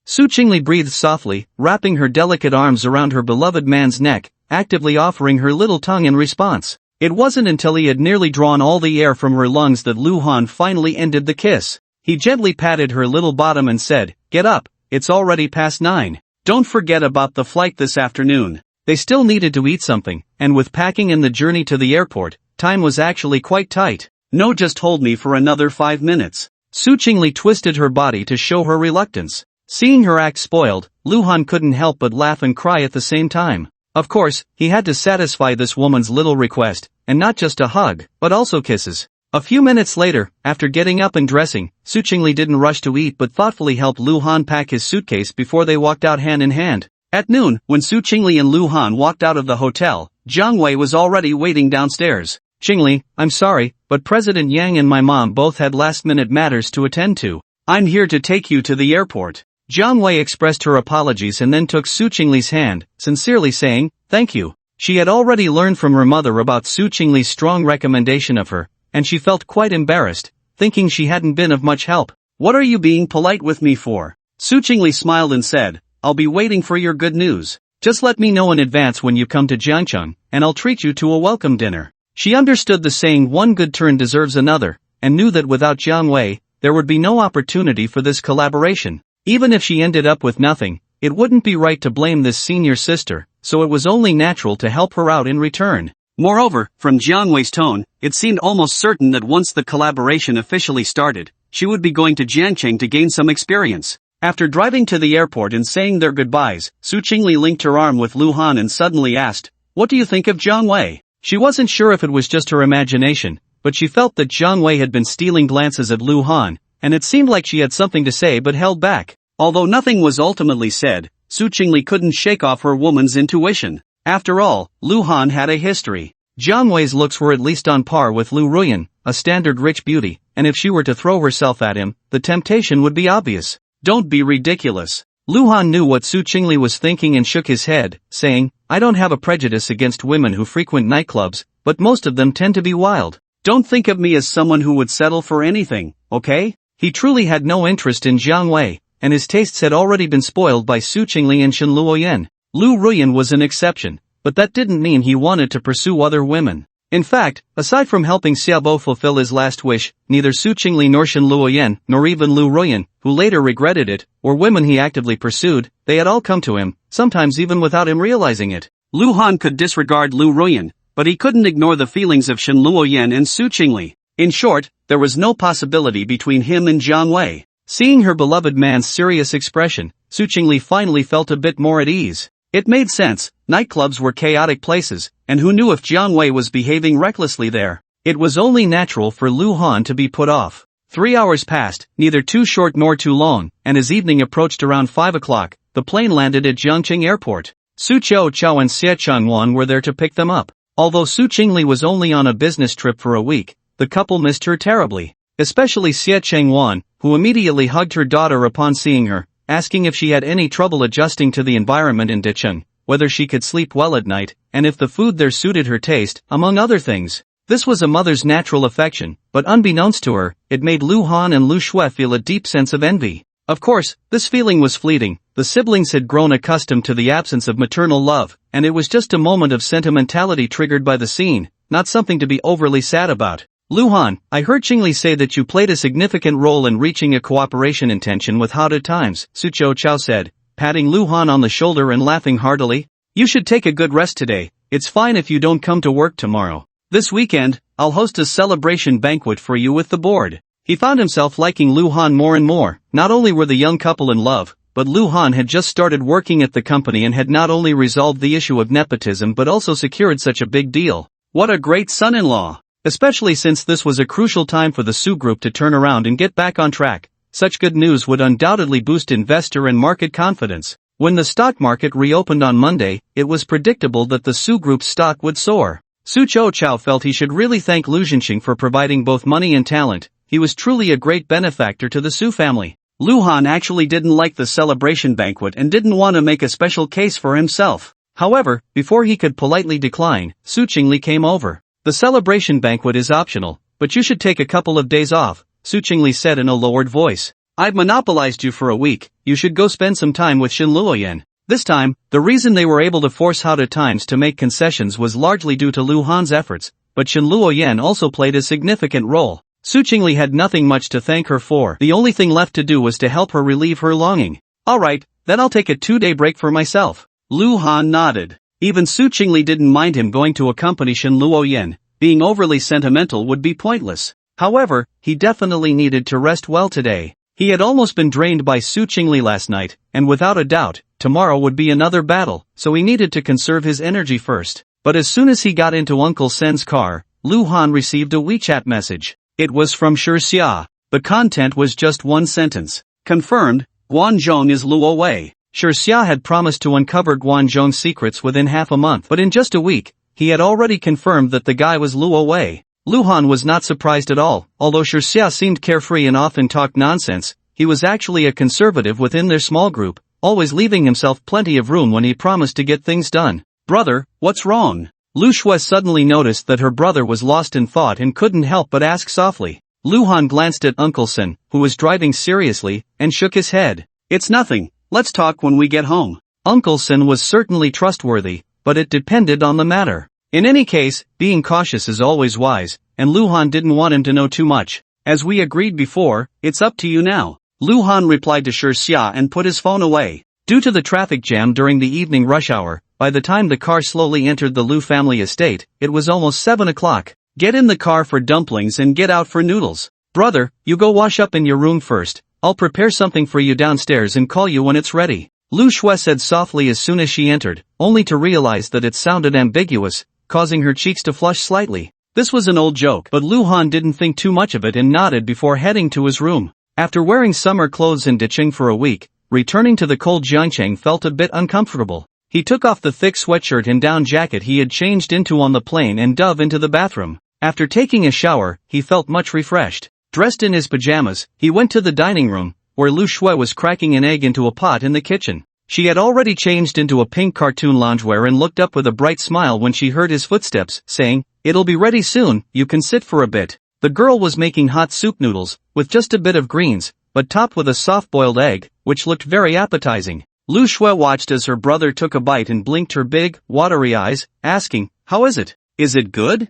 Su Chingle breathed softly, wrapping her delicate arms around her beloved man's neck, actively offering her little tongue in response. It wasn't until he had nearly drawn all the air from her lungs that Lu Han finally ended the kiss. He gently patted her little bottom and said, get up, it's already past 9. Don't forget about the flight this afternoon. They still needed to eat something, and with packing and the journey to the airport, time was actually quite tight. No, just hold me for another 5 minutes. Su Chingle twisted her body to show her reluctance. Seeing her act spoiled, Lu Han couldn't help but laugh and cry at the same time. Of course, he had to satisfy this woman's little request, and not just a hug, but also kisses. A few minutes later, after getting up and dressing, Su Chingle didn't rush to eat but thoughtfully helped Lu Han pack his suitcase before they walked out hand in hand. At noon, when Su Chingle and Lu Han walked out of the hotel, Jiang Wei was already waiting downstairs. "Chingle, I'm sorry, but President Yang and my mom both had last-minute matters to attend to. I'm here to take you to the airport." Jiang Wei expressed her apologies and then took Su Chingle's hand, sincerely saying, "Thank you." She had already learned from her mother about Su Chingle's strong recommendation of her, and she felt quite embarrassed, thinking she hadn't been of much help. "What are you being polite with me for?" Su Chingle smiled and said, "I'll be waiting for your good news. Just let me know in advance when you come to Jiangcheng, and I'll treat you to a welcome dinner." She understood the saying "one good turn deserves another," and knew that without Jiang Wei, there would be no opportunity for this collaboration. Even if she ended up with nothing, it wouldn't be right to blame this senior sister, so it was only natural to help her out in return. Moreover, from Jiang Wei's tone, it seemed almost certain that once the collaboration officially started, she would be going to Jiangcheng to gain some experience. After driving to the airport and saying their goodbyes, Su Chingle linked her arm with Lu Han and suddenly asked, "What do you think of Jiang Wei?" She wasn't sure if it was just her imagination, but she felt that Jiang Wei had been stealing glances at Lu Han, and it seemed like she had something to say but held back. Although nothing was ultimately said, Su Chingle couldn't shake off her woman's intuition. After all, Lu Han had a history. Jiang Wei's looks were at least on par with Lu Ruan, a standard rich beauty, and if she were to throw herself at him, the temptation would be obvious. "Don't be ridiculous." Lu Han knew what Su Chingle was thinking and shook his head, saying, "I don't have a prejudice against women who frequent nightclubs, but most of them tend to be wild. Don't think of me as someone who would settle for anything, okay?" He truly had no interest in Jiang Wei, and his tastes had already been spoiled by Su Chingle and Shen Luoyan. Lu Ruyan was an exception, but that didn't mean he wanted to pursue other women. In fact, aside from helping Xiaobo fulfill his last wish, neither Su Chingle nor Shen Luoyan, nor even Lu Ruyan, who later regretted it, or women he actively pursued, they had all come to him, sometimes even without him realizing it. Lu Han could disregard Lu Ruyan, but he couldn't ignore the feelings of Shen Luoyan and Su Chingle. In short, there was no possibility between him and Jiang Wei. Seeing her beloved man's serious expression, Su Chingle finally felt a bit more at ease. It made sense, nightclubs were chaotic places, and who knew if Jiang Wei was behaving recklessly there. It was only natural for Lu Han to be put off. 3 hours passed, neither too short nor too long, and as evening approached around 5 o'clock, the plane landed at Jiangcheng Airport. Su Chao and Xie Changwan were there to pick them up. Although Su Chingle was only on a business trip for a week, the couple missed her terribly. Especially Xie Changwan, who immediately hugged her daughter upon seeing her, asking if she had any trouble adjusting to the environment in Dicheng, whether she could sleep well at night, and if the food there suited her taste, among other things. This was a mother's natural affection, but unbeknownst to her, it made Lu Han and Lu Shui feel a deep sense of envy. Of course, this feeling was fleeting. The siblings had grown accustomed to the absence of maternal love, and it was just a moment of sentimentality triggered by the scene, not something to be overly sad about. "Lu Han, I heard Chingle say that you played a significant role in reaching a cooperation intention with How to Times," Su Chao said, patting Lu Han on the shoulder and laughing heartily. "You should take a good rest today. It's fine if you don't come to work tomorrow. This weekend, I'll host a celebration banquet for you with the board." He found himself liking Lu Han more and more. Not only were the young couple in love, but Lu Han had just started working at the company and had not only resolved the issue of nepotism but also secured such a big deal. What a great son-in-law! Especially since this was a crucial time for the Su Group to turn around and get back on track. Such good news would undoubtedly boost investor and market confidence. When the stock market reopened on Monday, it was predictable that the Su Group's stock would soar. Su Chao felt he should really thank Lu Jinxing for providing both money and talent. He was truly a great benefactor to the Su family. Lu Han actually didn't like the celebration banquet and didn't want to make a special case for himself. However, before he could politely decline, Su Chingle came over. "The celebration banquet is optional, but you should take a couple of days off," Su Chingle said in a lowered voice. "I've monopolized you for a week, you should go spend some time with Shen Luoyan." This time, the reason they were able to force How to Times to make concessions was largely due to Lu Han's efforts, but Shen Luoyan also played a significant role. Su Chingle had nothing much to thank her for. The only thing left to do was to help her relieve her longing. "Alright, then I'll take a 2-day break for myself." Lu Han nodded. Even Su Chingle didn't mind him going to accompany Shen Luoyan. Being overly sentimental would be pointless. However, he definitely needed to rest well today. He had almost been drained by Su Chingle last night, and without a doubt, tomorrow would be another battle, so he needed to conserve his energy first. But as soon as he got into Uncle Sen's car, Lu Han received a WeChat message. It was from Xia. The content was just one sentence. "Confirmed, Guanzhong is Luo Wei." Xia had promised to uncover Guanzhong's secrets within half a month, but in just a week, he had already confirmed that the guy was Luo Wei. Luhan was not surprised at all. Although Xia seemed carefree and often talked nonsense, he was actually a conservative within their small group, always leaving himself plenty of room when he promised to get things done. "Brother, what's wrong?" Lu Shui suddenly noticed that her brother was lost in thought and couldn't help but ask softly. Luhan glanced at Uncle Sen, who was driving seriously, and shook his head. "It's nothing, let's talk when we get home." Uncle Sen was certainly trustworthy, but it depended on the matter. In any case, being cautious is always wise, and Luhan didn't want him to know too much. "As we agreed before, it's up to you now." Luhan replied to Xia and put his phone away. Due to the traffic jam during the evening rush hour, by the time the car slowly entered the Lu family estate, it was almost 7 o'clock. "Get in the car for dumplings and get out for noodles. Brother, you go wash up in your room first. I'll prepare something for you downstairs and call you when it's ready." Lu Shui said softly as soon as she entered, only to realize that it sounded ambiguous, causing her cheeks to flush slightly. This was an old joke, but Luhan didn't think too much of it and nodded before heading to his room. After wearing summer clothes in Dicheng for a week, returning to the cold Jiangcheng felt a bit uncomfortable. He took off the thick sweatshirt and down jacket he had changed into on the plane and dove into the bathroom. After taking a shower, he felt much refreshed. Dressed in his pajamas, he went to the dining room, where Lu Shui was cracking an egg into a pot in the kitchen. She had already changed into a pink cartoon loungewear and looked up with a bright smile when she heard his footsteps, saying, "It'll be ready soon, you can sit for a bit." The girl was making hot soup noodles, with just a bit of greens, but topped with a soft-boiled egg, which looked very appetizing. Lu Shui watched as her brother took a bite and blinked her big, watery eyes, asking, "How is it? Is it good?"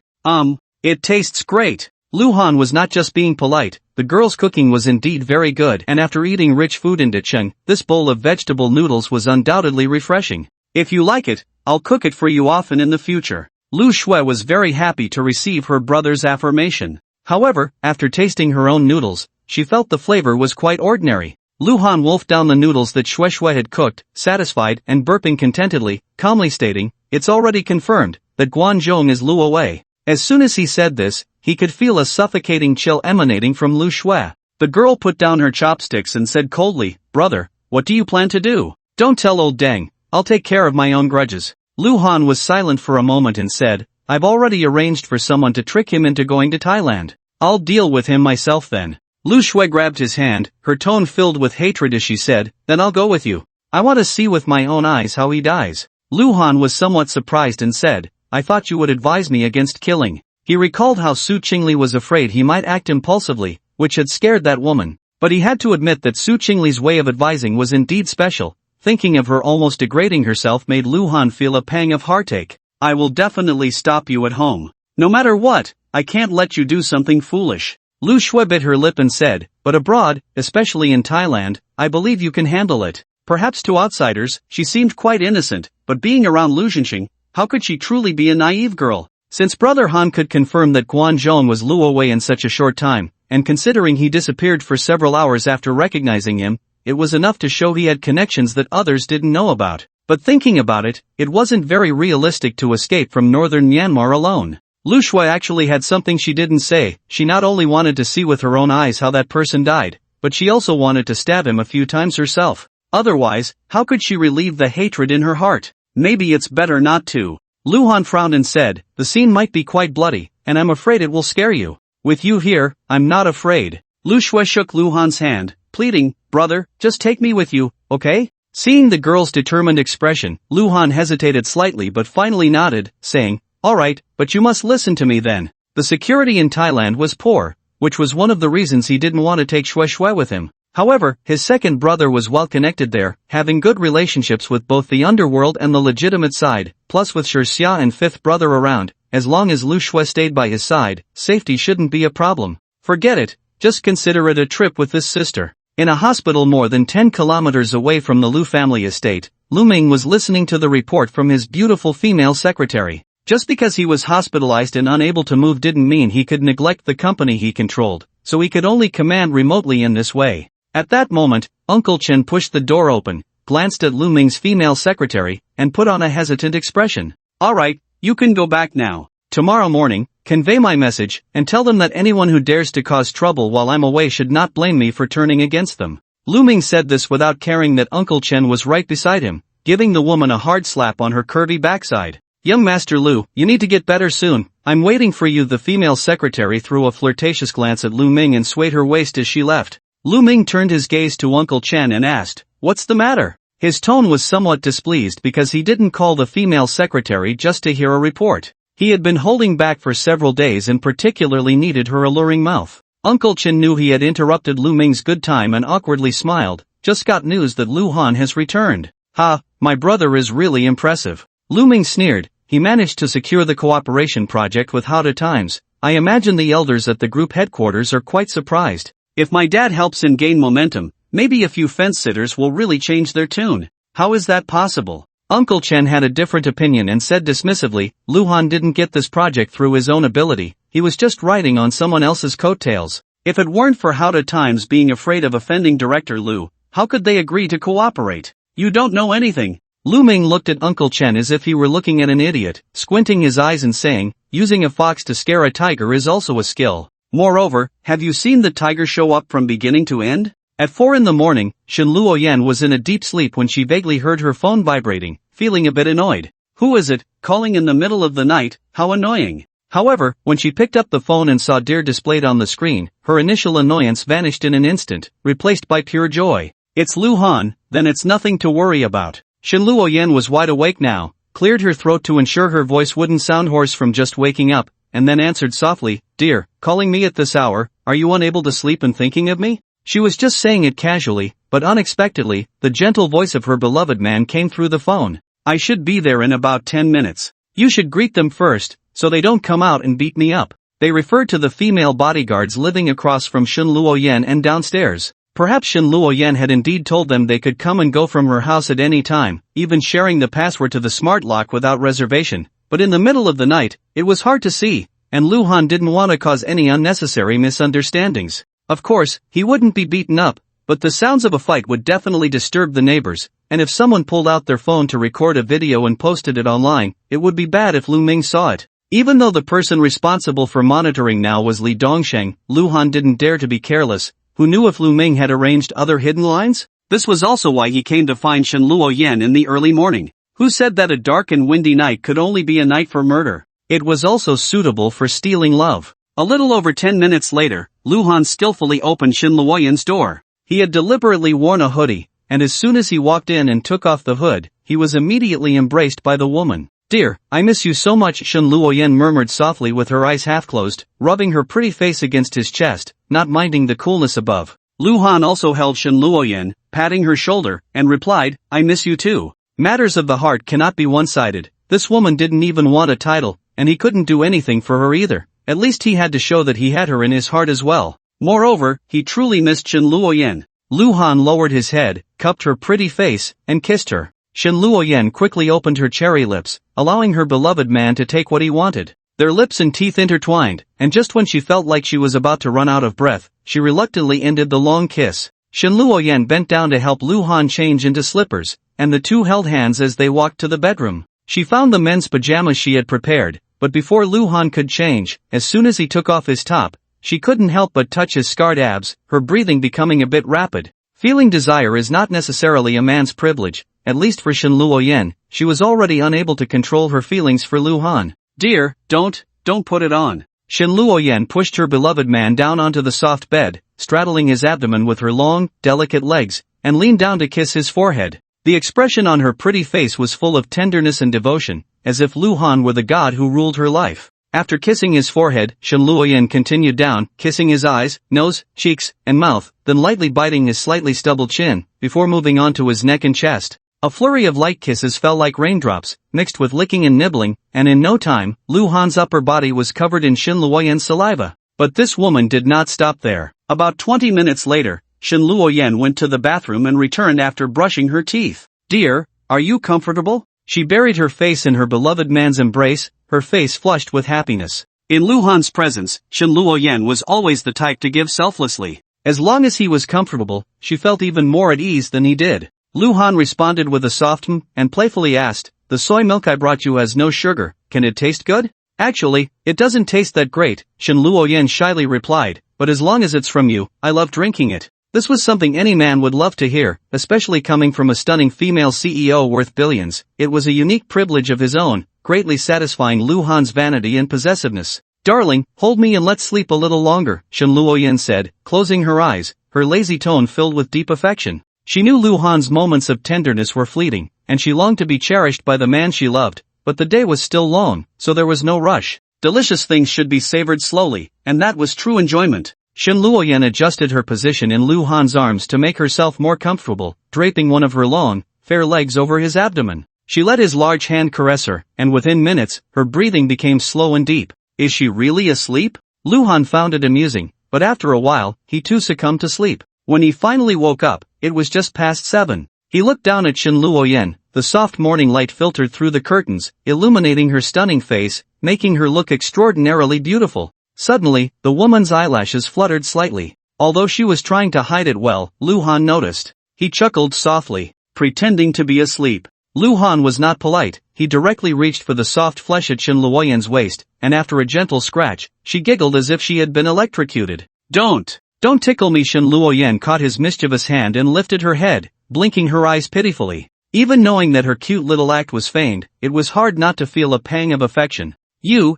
It tastes great." Luhan was not just being polite, the girl's cooking was indeed very good, and after eating rich food in Dicheng, this bowl of vegetable noodles was undoubtedly refreshing. "If you like it, I'll cook it for you often in the future." Lu Shui was very happy to receive her brother's affirmation. However, after tasting her own noodles, she felt the flavor was quite ordinary. Luhan wolfed down the noodles that Shui had cooked, satisfied and burping contentedly, calmly stating, "It's already confirmed that Guanzhong is Luo Wei." As soon as he said this, he could feel a suffocating chill emanating from Lu Shui. The girl put down her chopsticks and said coldly, "Brother, what do you plan to do?" "Don't tell old Deng, I'll take care of my own grudges." Luhan was silent for a moment and said, "I've already arranged for someone to trick him into going to Thailand. I'll deal with him myself then." Lu Shui grabbed his hand, her tone filled with hatred as she said, "Then I'll go with you. I want to see with my own eyes how he dies." Luhan was somewhat surprised and said, "I thought you would advise me against killing." He recalled how Su Chingle was afraid he might act impulsively, which had scared that woman. But he had to admit that Su Chingle's way of advising was indeed special. Thinking of her almost degrading herself made Luhan feel a pang of heartache. "I will definitely stop you at home. No matter what, I can't let you do something foolish." Lu Shui bit her lip and said, "But abroad, especially in Thailand, I believe you can handle it." Perhaps to outsiders, she seemed quite innocent, but being around Lu Zhenxing, how could she truly be a naive girl? Since Brother Han could confirm that Guanzhong was Luo Wei in such a short time, and considering he disappeared for several hours after recognizing him, it was enough to show he had connections that others didn't know about. But thinking about it, it wasn't very realistic to escape from northern Myanmar alone. Lu Shui actually had something she didn't say. She not only wanted to see with her own eyes how that person died, but she also wanted to stab him a few times herself. Otherwise, how could she relieve the hatred in her heart? "Maybe it's better not to." Luhan frowned and said, "The scene might be quite bloody, and I'm afraid it will scare you. With you here, I'm not afraid." Lu Shui shook Luhan's hand, pleading, "Brother, just take me with you, okay?" Seeing the girl's determined expression, Luhan hesitated slightly but finally nodded, saying, "All right, but you must listen to me then." The security in Thailand was poor, which was one of the reasons he didn't want to take Shui with him. However, his second brother was well connected there, having good relationships with both the underworld and the legitimate side, plus with Xia and fifth brother around, as long as Lu Shui stayed by his side, safety shouldn't be a problem. Forget it, just consider it a trip with this sister. In a hospital more than 10 kilometers away from the Lu family estate, Lu Ming was listening to the report from his beautiful female secretary. Just because he was hospitalized and unable to move didn't mean he could neglect the company he controlled, so he could only command remotely in this way. At that moment, Uncle Chen pushed the door open, glanced at Lu Ming's female secretary, and put on a hesitant expression. "All right, you can go back now. Tomorrow morning, convey my message, and tell them that anyone who dares to cause trouble while I'm away should not blame me for turning against them." Lu Ming said this without caring that Uncle Chen was right beside him, giving the woman a hard slap on her curvy backside. Young Master Lu, you need to get better soon, I'm waiting for you. The female secretary threw a flirtatious glance at Lu Ming and swayed her waist as she left. Lu Ming turned his gaze to Uncle Chen and asked, "What's the matter?" His tone was somewhat displeased because he didn't call the female secretary just to hear a report. He had been holding back for several days and particularly needed her alluring mouth. Uncle Chen knew he had interrupted Lu Ming's good time and awkwardly smiled. "Just got news that Lu Han has returned." "Ha, my brother is really impressive." Lu Ming sneered. He managed to secure the cooperation project with How Times. I imagine the elders at the group headquarters are quite surprised. If my dad helps him gain momentum, maybe a few fence-sitters will really change their tune. How is that possible? Uncle Chen had a different opinion and said dismissively, Lu Han didn't get this project through his own ability, he was just riding on someone else's coattails. If it weren't for How Times being afraid of offending Director Lu, how could they agree to cooperate? You don't know anything. Lu Ming looked at Uncle Chen as if he were looking at an idiot, squinting his eyes and saying, using a fox to scare a tiger is also a skill. Moreover, have you seen the tiger show up from beginning to end? At 4 in the morning, Shen Luoyan was in a deep sleep when she vaguely heard her phone vibrating, feeling a bit annoyed. Who is it, calling in the middle of the night? How annoying. However, when she picked up the phone and saw Dear displayed on the screen, her initial annoyance vanished in an instant, replaced by pure joy. It's Lu Han, then it's nothing to worry about. Shen Luoyan was wide awake now, cleared her throat to ensure her voice wouldn't sound hoarse from just waking up, and then answered softly, Dear, calling me at this hour, are you unable to sleep and thinking of me? She was just saying it casually, but unexpectedly, the gentle voice of her beloved man came through the phone. I should be there in about 10 minutes. You should greet them first, so they don't come out and beat me up. They referred to the female bodyguards living across from Shen Luoyan and downstairs. Perhaps Shen Luoyan had indeed told them they could come and go from her house at any time, even sharing the password to the smart lock without reservation, but in the middle of the night, it was hard to see, and Lu Han didn't want to cause any unnecessary misunderstandings. Of course, he wouldn't be beaten up, but the sounds of a fight would definitely disturb the neighbors, and if someone pulled out their phone to record a video and posted it online, it would be bad if Lu Ming saw it. Even though the person responsible for monitoring now was Li Dongsheng, Lu Han didn't dare to be careless. Who knew if Lu Ming had arranged other hidden lines? This was also why he came to find Shen Luoyan in the early morning. Who said that a dark and windy night could only be a night for murder? It was also suitable for stealing love. A little over 10 minutes later, Lu Han skillfully opened Shen Luoyan's door. He had deliberately worn a hoodie, and as soon as he walked in and took off the hood, he was immediately embraced by the woman. Dear, I miss you so much, Shen Luoyan murmured softly with her eyes half closed, rubbing her pretty face against his chest, not minding the coolness above. Lu Han also held Shen Luoyan, patting her shoulder, and replied, I miss you too. Matters of the heart cannot be one-sided. This woman didn't even want a title, and he couldn't do anything for her either. At least he had to show that he had her in his heart as well. Moreover, he truly missed Shen Luoyan. Lu Han lowered his head, cupped her pretty face, and kissed her. Shen Luoyan quickly opened her cherry lips, allowing her beloved man to take what he wanted. Their lips and teeth intertwined, and just when she felt like she was about to run out of breath, she reluctantly ended the long kiss. Shen Luoyan bent down to help Lu Han change into slippers, and the two held hands as they walked to the bedroom. She found the men's pajamas she had prepared, but before Lu Han could change, as soon as he took off his top, she couldn't help but touch his scarred abs, her breathing becoming a bit rapid. Feeling desire is not necessarily a man's privilege, at least for Shen Luoyan. She was already unable to control her feelings for Lu Han. Dear, don't put it on. Shen Luoyan pushed her beloved man down onto the soft bed, straddling his abdomen with her long, delicate legs, and leaned down to kiss his forehead. The expression on her pretty face was full of tenderness and devotion, as if Lu Han were the god who ruled her life. After kissing his forehead, Shen Luoyan continued down, kissing his eyes, nose, cheeks, and mouth, then lightly biting his slightly stubbled chin, before moving on to his neck and chest. A flurry of light kisses fell like raindrops, mixed with licking and nibbling, and in no time, Lu Han's upper body was covered in Shen Luoyan's saliva. But this woman did not stop there. About 20 minutes later, Shen Luoyan went to the bathroom and returned after brushing her teeth. Dear, are you comfortable? She buried her face in her beloved man's embrace, her face flushed with happiness. In Lu Han's presence, Shen Luoyan was always the type to give selflessly. As long as he was comfortable, she felt even more at ease than he did. Lu Han responded with a soft and playfully asked, the soy milk I brought you has no sugar, can it taste good? Actually, it doesn't taste that great, Shen Luoyan shyly replied, but as long as it's from you, I love drinking it. This was something any man would love to hear, especially coming from a stunning female CEO worth billions. It was a unique privilege of his own, greatly satisfying Lu Han's vanity and possessiveness. "Darling, hold me and let's sleep a little longer," Shen Luoyan said, closing her eyes, her lazy tone filled with deep affection. She knew Lu Han's moments of tenderness were fleeting, and she longed to be cherished by the man she loved, but the day was still long, so there was no rush. Delicious things should be savored slowly, and that was true enjoyment. Shen Luoyan adjusted her position in Lu Han's arms to make herself more comfortable, draping one of her long, fair legs over his abdomen. She let his large hand caress her, and within minutes, her breathing became slow and deep. Is she really asleep? Lu Han found it amusing, but after a while, he too succumbed to sleep. When he finally woke up, it was just past 7. He looked down at Shen Luoyan, the soft morning light filtered through the curtains, illuminating her stunning face, making her look extraordinarily beautiful. Suddenly, the woman's eyelashes fluttered slightly. Although she was trying to hide it well, Lu Han noticed. He chuckled softly, pretending to be asleep. Lu Han was not polite, he directly reached for the soft flesh at Shen Luoyan's waist, and after a gentle scratch, she giggled as if she had been electrocuted. Don't tickle me." Shen Luoyan caught his mischievous hand and lifted her head, blinking her eyes pitifully. Even knowing that her cute little act was feigned, it was hard not to feel a pang of affection. You,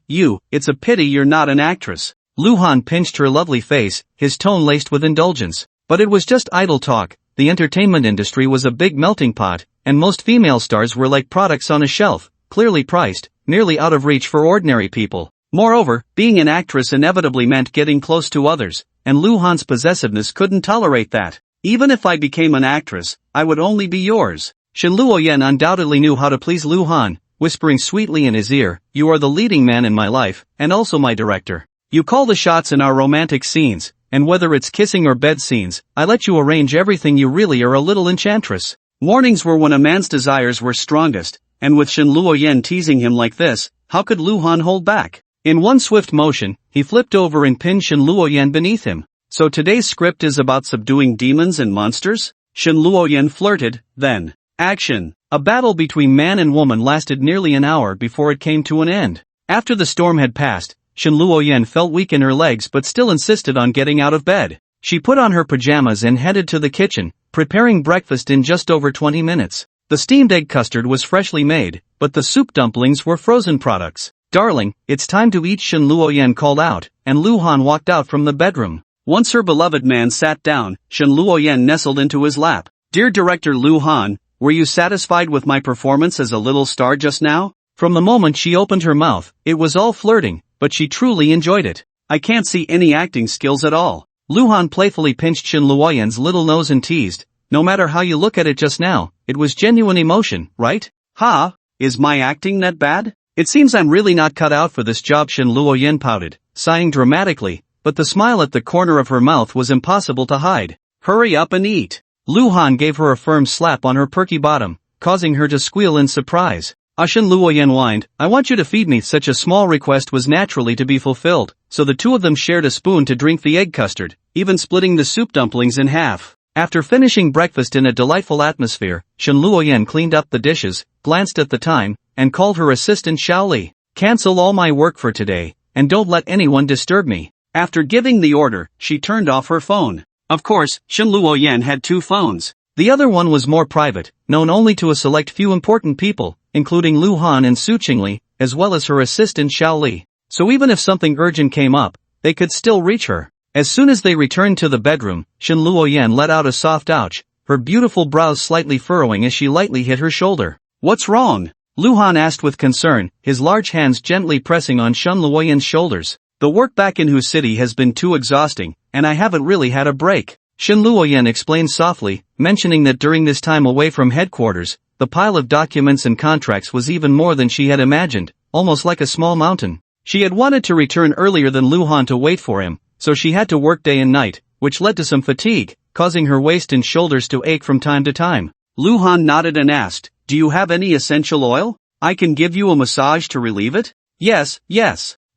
it's a pity you're not an actress." Lu Han pinched her lovely face, his tone laced with indulgence. But it was just idle talk. The entertainment industry was a big melting pot, and most female stars were like products on a shelf, clearly priced, nearly out of reach for ordinary people. Moreover, being an actress inevitably meant getting close to others, and Lu Han's possessiveness couldn't tolerate that. "Even if I became an actress, I would only be yours." Shen Luoyan undoubtedly knew how to please Lu Han, whispering sweetly in his ear, "You are the leading man in my life, and also my director. You call the shots in our romantic scenes, and whether it's kissing or bed scenes, I let you arrange everything. You really are a little enchantress." Mornings were when a man's desires were strongest, and with Shen Luoyan teasing him like this, how could Lu Han hold back? In one swift motion, he flipped over and pinned Shen Luoyan beneath him. "So today's script is about subduing demons and monsters?" Shen Luoyan flirted, then, action. A battle between man and woman lasted nearly an hour before it came to an end. After the storm had passed, Shen Luoyan felt weak in her legs but still insisted on getting out of bed. She put on her pajamas and headed to the kitchen, preparing breakfast in just over 20 minutes. The steamed egg custard was freshly made, but the soup dumplings were frozen products. "Darling, it's time to eat," Shen Luoyan called out, and Lu Han walked out from the bedroom. Once her beloved man sat down, Shen Luoyan nestled into his lap. "Dear Director Lu Han, were you satisfied with my performance as a little star just now?" From the moment she opened her mouth, it was all flirting, but she truly enjoyed it. "I can't see any acting skills at all." Lu Han playfully pinched Shen Luoyan's little nose and teased, "No matter how you look at it just now, it was genuine emotion, right?" "Ha? Is my acting that bad? It seems I'm really not cut out for this job." Shen Luoyan pouted, sighing dramatically, but the smile at the corner of her mouth was impossible to hide. "Hurry up and eat." Lu Han gave her a firm slap on her perky bottom, causing her to squeal in surprise. Shen Luoyan whined, "I want you to feed me." Such a small request was naturally to be fulfilled, so the two of them shared a spoon to drink the egg custard, even splitting the soup dumplings in half. After finishing breakfast in a delightful atmosphere, Shen Luoyan cleaned up the dishes, glanced at the time, and called her assistant Xiao Li. "Cancel all my work for today, and don't let anyone disturb me." After giving the order, she turned off her phone. Of course, Shen Luoyan had 2 phones. The other one was more private, known only to a select few important people, including Lu Han and Su Chingle, as well as her assistant Xiao Li. So even if something urgent came up, they could still reach her. As soon as they returned to the bedroom, Shen Luoyan let out a soft ouch, her beautiful brows slightly furrowing as she lightly hit her shoulder. "What's wrong?" Lu Han asked with concern, his large hands gently pressing on Shen Luoyan's shoulders. "The work back in Hu City has been too exhausting, and I haven't really had a break." Shen Luoyan explained softly, mentioning that during this time away from headquarters, the pile of documents and contracts was even more than she had imagined, almost like a small mountain. She had wanted to return earlier than Lu Han to wait for him, so she had to work day and night, which led to some fatigue, causing her waist and shoulders to ache from time to time. Lu Han nodded and asked, "Do you have any essential oil? I can give you a massage to relieve it?" Yes.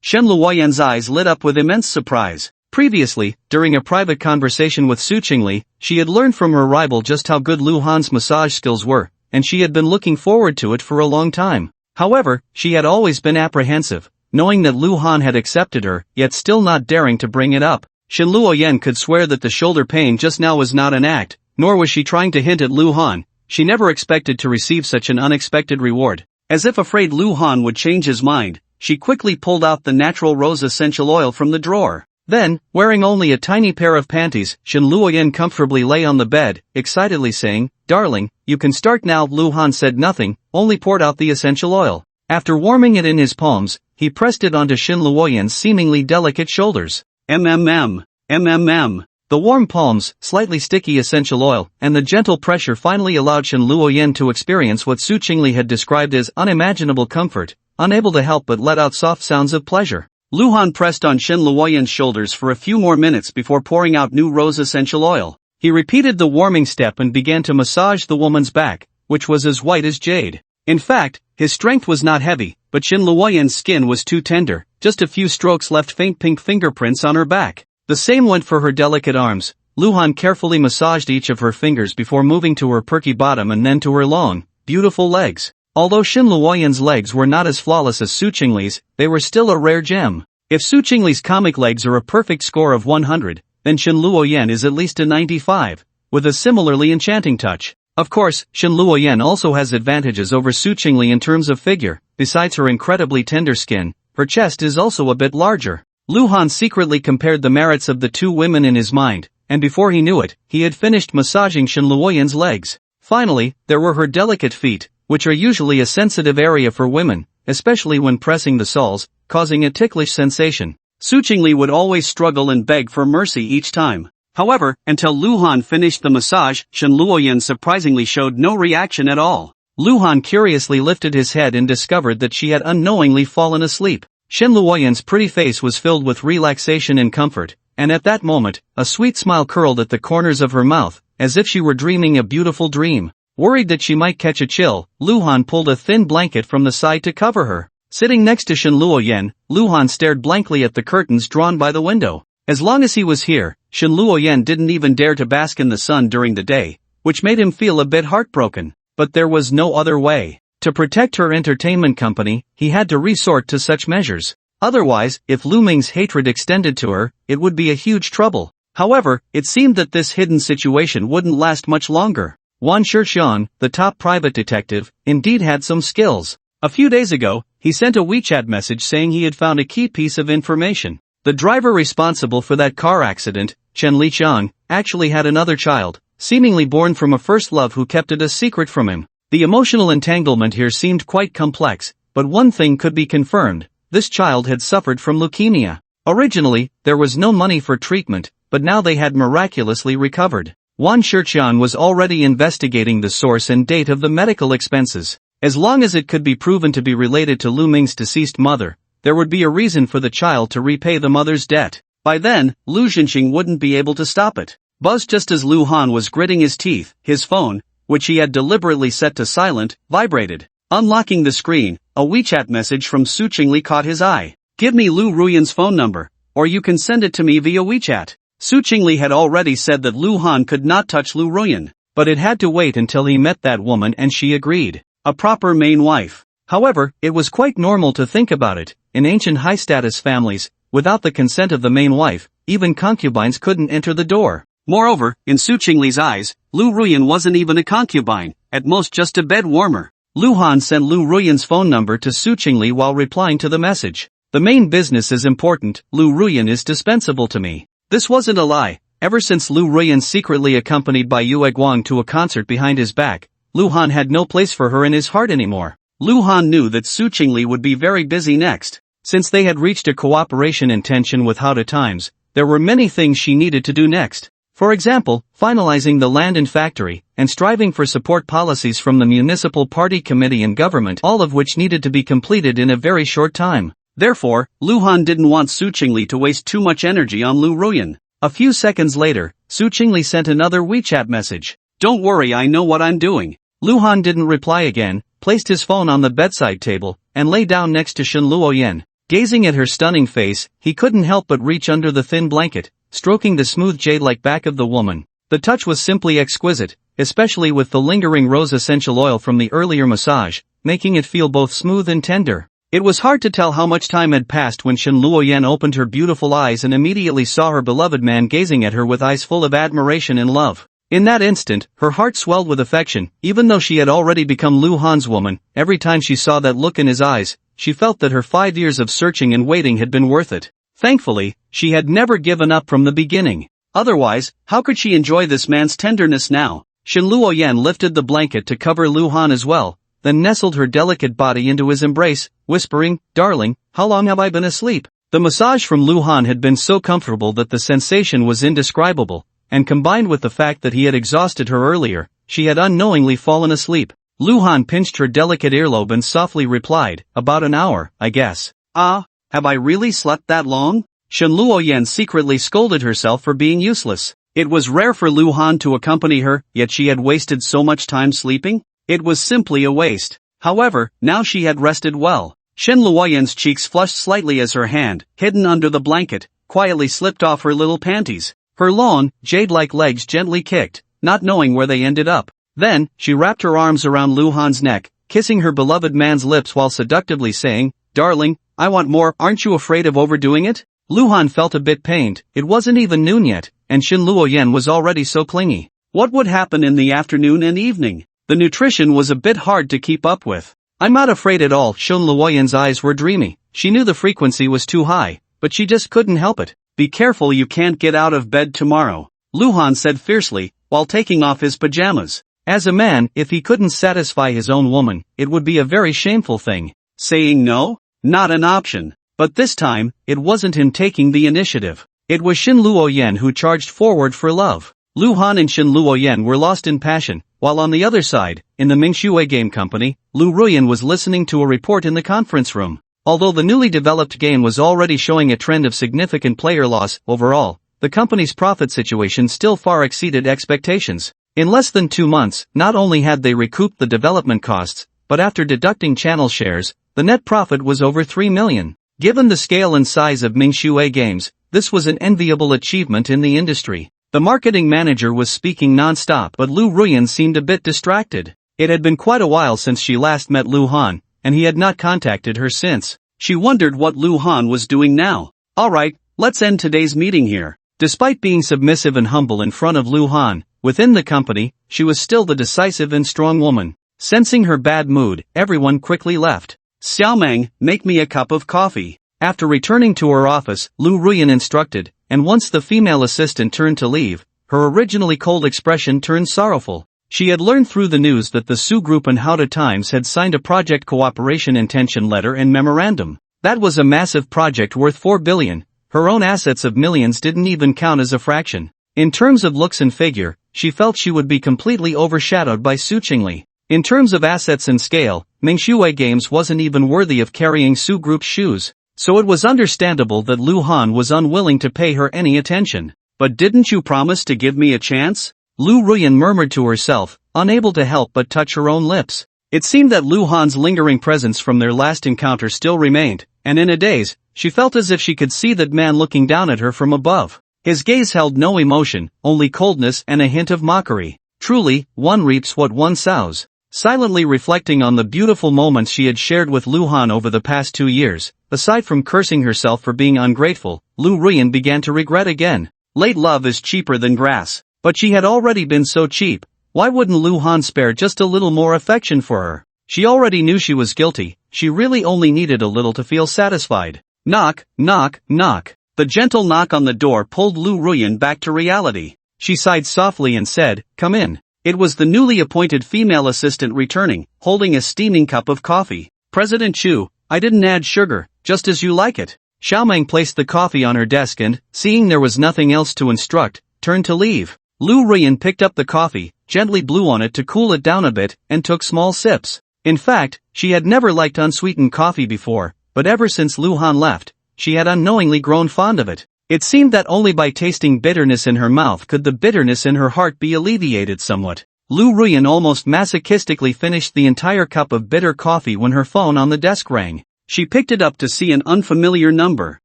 Shen Luoyan's eyes lit up with immense surprise. Previously, during a private conversation with Su Chingle, she had learned from her rival just how good Lu Han's massage skills were, and she had been looking forward to it for a long time. However, she had always been apprehensive, knowing that Lu Han had accepted her, yet still not daring to bring it up. Shin Luoyen could swear that the shoulder pain just now was not an act, nor was she trying to hint at Lu Han. She never expected to receive such an unexpected reward. As if afraid Lu Han would change his mind, she quickly pulled out the natural rose essential oil from the drawer. Then, wearing only a tiny pair of panties, Shin Luoyen comfortably lay on the bed, excitedly saying, "Darling, you can start now." Lu Han said nothing, only poured out the essential oil. After warming it in his palms, he pressed it onto Shin Luoyen's seemingly delicate shoulders. The warm palms, slightly sticky essential oil, and the gentle pressure finally allowed Shin Luoyen to experience what Su Chingle had described as unimaginable comfort, unable to help but let out soft sounds of pleasure. Lu Han pressed on Shin Luoyen's shoulders for a few more minutes before pouring out new rose essential oil. He repeated the warming step and began to massage the woman's back, which was as white as jade. In fact, his strength was not heavy, but Shin Luoyen's skin was too tender. Just a few strokes left faint pink fingerprints on her back. The same went for her delicate arms. Lu Han carefully massaged each of her fingers before moving to her perky bottom and then to her long, beautiful legs. Although Shin Luoyen's legs were not as flawless as Su Chingle's, they were still a rare gem. If Su Chingle's comic legs are a perfect score of 100, then Shin Luoyen is at least a 95, with a similarly enchanting touch. Of course, Shin Luoyen also has advantages over Su Chingle in terms of figure. Besides her incredibly tender skin, her chest is also a bit larger. Lu Han secretly compared the merits of the two women in his mind, and before he knew it, he had finished massaging Shin Luoyen's legs. Finally, there were her delicate feet, which are usually a sensitive area for women, especially when pressing the soles, causing a ticklish sensation. Su Chingle would always struggle and beg for mercy each time. However, until Lu Han finished the massage, Shin Luoyen surprisingly showed no reaction at all. Lu Han curiously lifted his head and discovered that she had unknowingly fallen asleep. Shin Luoyen's pretty face was filled with relaxation and comfort, and at that moment, a sweet smile curled at the corners of her mouth, as if she were dreaming a beautiful dream. Worried that she might catch a chill, Lu Han pulled a thin blanket from the side to cover her. Sitting next to Shin Luoyen, Lu Han stared blankly at the curtains drawn by the window. As long as he was here, Shin Luoyen didn't even dare to bask in the sun during the day, which made him feel a bit heartbroken. But there was no other way. To protect her entertainment company, he had to resort to such measures. Otherwise, if Lu Ming's hatred extended to her, it would be a huge trouble. However, it seemed that this hidden situation wouldn't last much longer. Wan Shixian, the top private detective, indeed had some skills. A few days ago, he sent a WeChat message saying he had found a key piece of information. The driver responsible for that car accident, Chen Liqiang, actually had another child, seemingly born from a first love who kept it a secret from him. The emotional entanglement here seemed quite complex, but one thing could be confirmed: this child had suffered from leukemia. Originally, there was no money for treatment, but now they had miraculously recovered. Wan Shixian was already investigating the source and date of the medical expenses. As long as it could be proven to be related to Lu Ming's deceased mother, there would be a reason for the child to repay the mother's debt. By then, Lu Xinxing wouldn't be able to stop it. Buzzed just as Lu Han was gritting his teeth, his phone, which he had deliberately set to silent, vibrated. Unlocking the screen, a WeChat message from Su Chingle caught his eye. "Give me Lu Ruyan's phone number, or you can send it to me via WeChat." Su Chingle had already said that Lu Han could not touch Lu Ruyan, but it had to wait until he met that woman and she agreed. A proper main wife. However, it was quite normal to think about it. In ancient high-status families, without the consent of the main wife, even concubines couldn't enter the door. Moreover, in Su Chingle's eyes, Lu Ruyan wasn't even a concubine, at most just a bed warmer. Lu Han sent Lu Ruyan's phone number to Su Chingle while replying to the message. "The main business is important, Lu Ruyan is dispensable to me." This wasn't a lie. Ever since Lu Ruyan secretly accompanied by Yue Guang to a concert behind his back, Lu Han had no place for her in his heart anymore. Lu Han knew that Su Chingle would be very busy next. Since they had reached a cooperation intention with How to Times, there were many things she needed to do next. For example, finalizing the land and factory, and striving for support policies from the municipal party committee and government, all of which needed to be completed in a very short time. Therefore, Lu Han didn't want Su Chingle to waste too much energy on Lu Ruyan. A few seconds later, Su Chingle sent another WeChat message. "Don't worry, I know what I'm doing." Lu Han didn't reply again, placed his phone on the bedside table, and lay down next to Shin Luoyen. Gazing at her stunning face, he couldn't help but reach under the thin blanket, stroking the smooth jade-like back of the woman. The touch was simply exquisite, especially with the lingering rose essential oil from the earlier massage, making it feel both smooth and tender. It was hard to tell how much time had passed when Shen Luoyan opened her beautiful eyes and immediately saw her beloved man gazing at her with eyes full of admiration and love. In that instant, her heart swelled with affection. Even though she had already become Lu Han's woman, every time she saw that look in his eyes, she felt that her 5 years of searching and waiting had been worth it. Thankfully, she had never given up from the beginning. Otherwise, how could she enjoy this man's tenderness now? Shen Luoyan lifted the blanket to cover Lu Han as well, then nestled her delicate body into his embrace, whispering, "Darling, how long have I been asleep?" The massage from Lu Han had been so comfortable that the sensation was indescribable, and combined with the fact that he had exhausted her earlier, she had unknowingly fallen asleep. Lu Han pinched her delicate earlobe and softly replied, "About an hour, I guess." "Ah, have I really slept that long?" Shen Luoyan secretly scolded herself for being useless. It was rare for Lu Han to accompany her, yet she had wasted so much time sleeping? It was simply a waste. However, now she had rested well. Shen Luoyan's cheeks flushed slightly as her hand, hidden under the blanket, quietly slipped off her little panties. Her long, jade-like legs gently kicked, not knowing where they ended up. Then, she wrapped her arms around Lu Han's neck, kissing her beloved man's lips while seductively saying, "Darling, I want more, aren't you afraid of overdoing it?" Lu Han felt a bit pained. It wasn't even noon yet, and Shen Luoyan was already so clingy. What would happen in the afternoon and evening? The nutrition was a bit hard to keep up with. "I'm not afraid at all." Shen Luoyan's eyes were dreamy. She knew the frequency was too high, but she just couldn't help it. "Be careful you can't get out of bed tomorrow," Lu Han said fiercely, while taking off his pajamas. As a man, if he couldn't satisfy his own woman, it would be a very shameful thing. Saying no? Not an option. But this time, it wasn't him taking the initiative. It was Shen Luoyan who charged forward for love. Lu Han and Shen Luoyan were lost in passion, while on the other side, in the Mingshui game company, Lu Ruan was listening to a report in the conference room. Although the newly developed game was already showing a trend of significant player loss, overall, the company's profit situation still far exceeded expectations. In less than 2 months, not only had they recouped the development costs, but after deducting channel shares, the net profit was over 3 million. Given the scale and size of Mingshui games, this was an enviable achievement in the industry. The marketing manager was speaking non-stop, but Lu Ruyan seemed a bit distracted. It had been quite a while since she last met Lu Han, and he had not contacted her since. She wondered what Lu Han was doing now. "Alright, let's end today's meeting here." Despite being submissive and humble in front of Lu Han, within the company, she was still the decisive and strong woman. Sensing her bad mood, everyone quickly left. "Xiaomang, make me a cup of coffee." After returning to her office, Lu Ruyan instructed, and once the female assistant turned to leave, her originally cold expression turned sorrowful. She had learned through the news that the Su Group and Howda Times had signed a project cooperation intention letter and memorandum. That was a massive project worth 4 billion, her own assets of millions didn't even count as a fraction. In terms of looks and figure, she felt she would be completely overshadowed by Su Chingle. In terms of assets and scale, Mingshui Games wasn't even worthy of carrying Su Group's shoes. So it was understandable that Lu Han was unwilling to pay her any attention. "But didn't you promise to give me a chance?" Lu Ruyan murmured to herself, unable to help but touch her own lips. It seemed that Lu Han's lingering presence from their last encounter still remained, and in a daze, she felt as if she could see that man looking down at her from above. His gaze held no emotion, only coldness and a hint of mockery. Truly, one reaps what one sows. Silently reflecting on the beautiful moments she had shared with Lu Han over the past 2 years, aside from cursing herself for being ungrateful, Lu Ruyan began to regret again. Late love is cheaper than grass. But she had already been so cheap. Why wouldn't Lu Han spare just a little more affection for her? She already knew she was guilty, she really only needed a little to feel satisfied. Knock, knock, knock. The gentle knock on the door pulled Lu Ruyan back to reality. She sighed softly and said, "Come in." It was the newly appointed female assistant returning, holding a steaming cup of coffee. "President Chu, I didn't add sugar, just as you like it." Xiaomang placed the coffee on her desk and, seeing there was nothing else to instruct, turned to leave. Lu Ruyan picked up the coffee, gently blew on it to cool it down a bit, and took small sips. In fact, she had never liked unsweetened coffee before, but ever since Lu Han left, she had unknowingly grown fond of it. It seemed that only by tasting bitterness in her mouth could the bitterness in her heart be alleviated somewhat. Lu Ruyan almost masochistically finished the entire cup of bitter coffee when her phone on the desk rang. She picked it up to see an unfamiliar number.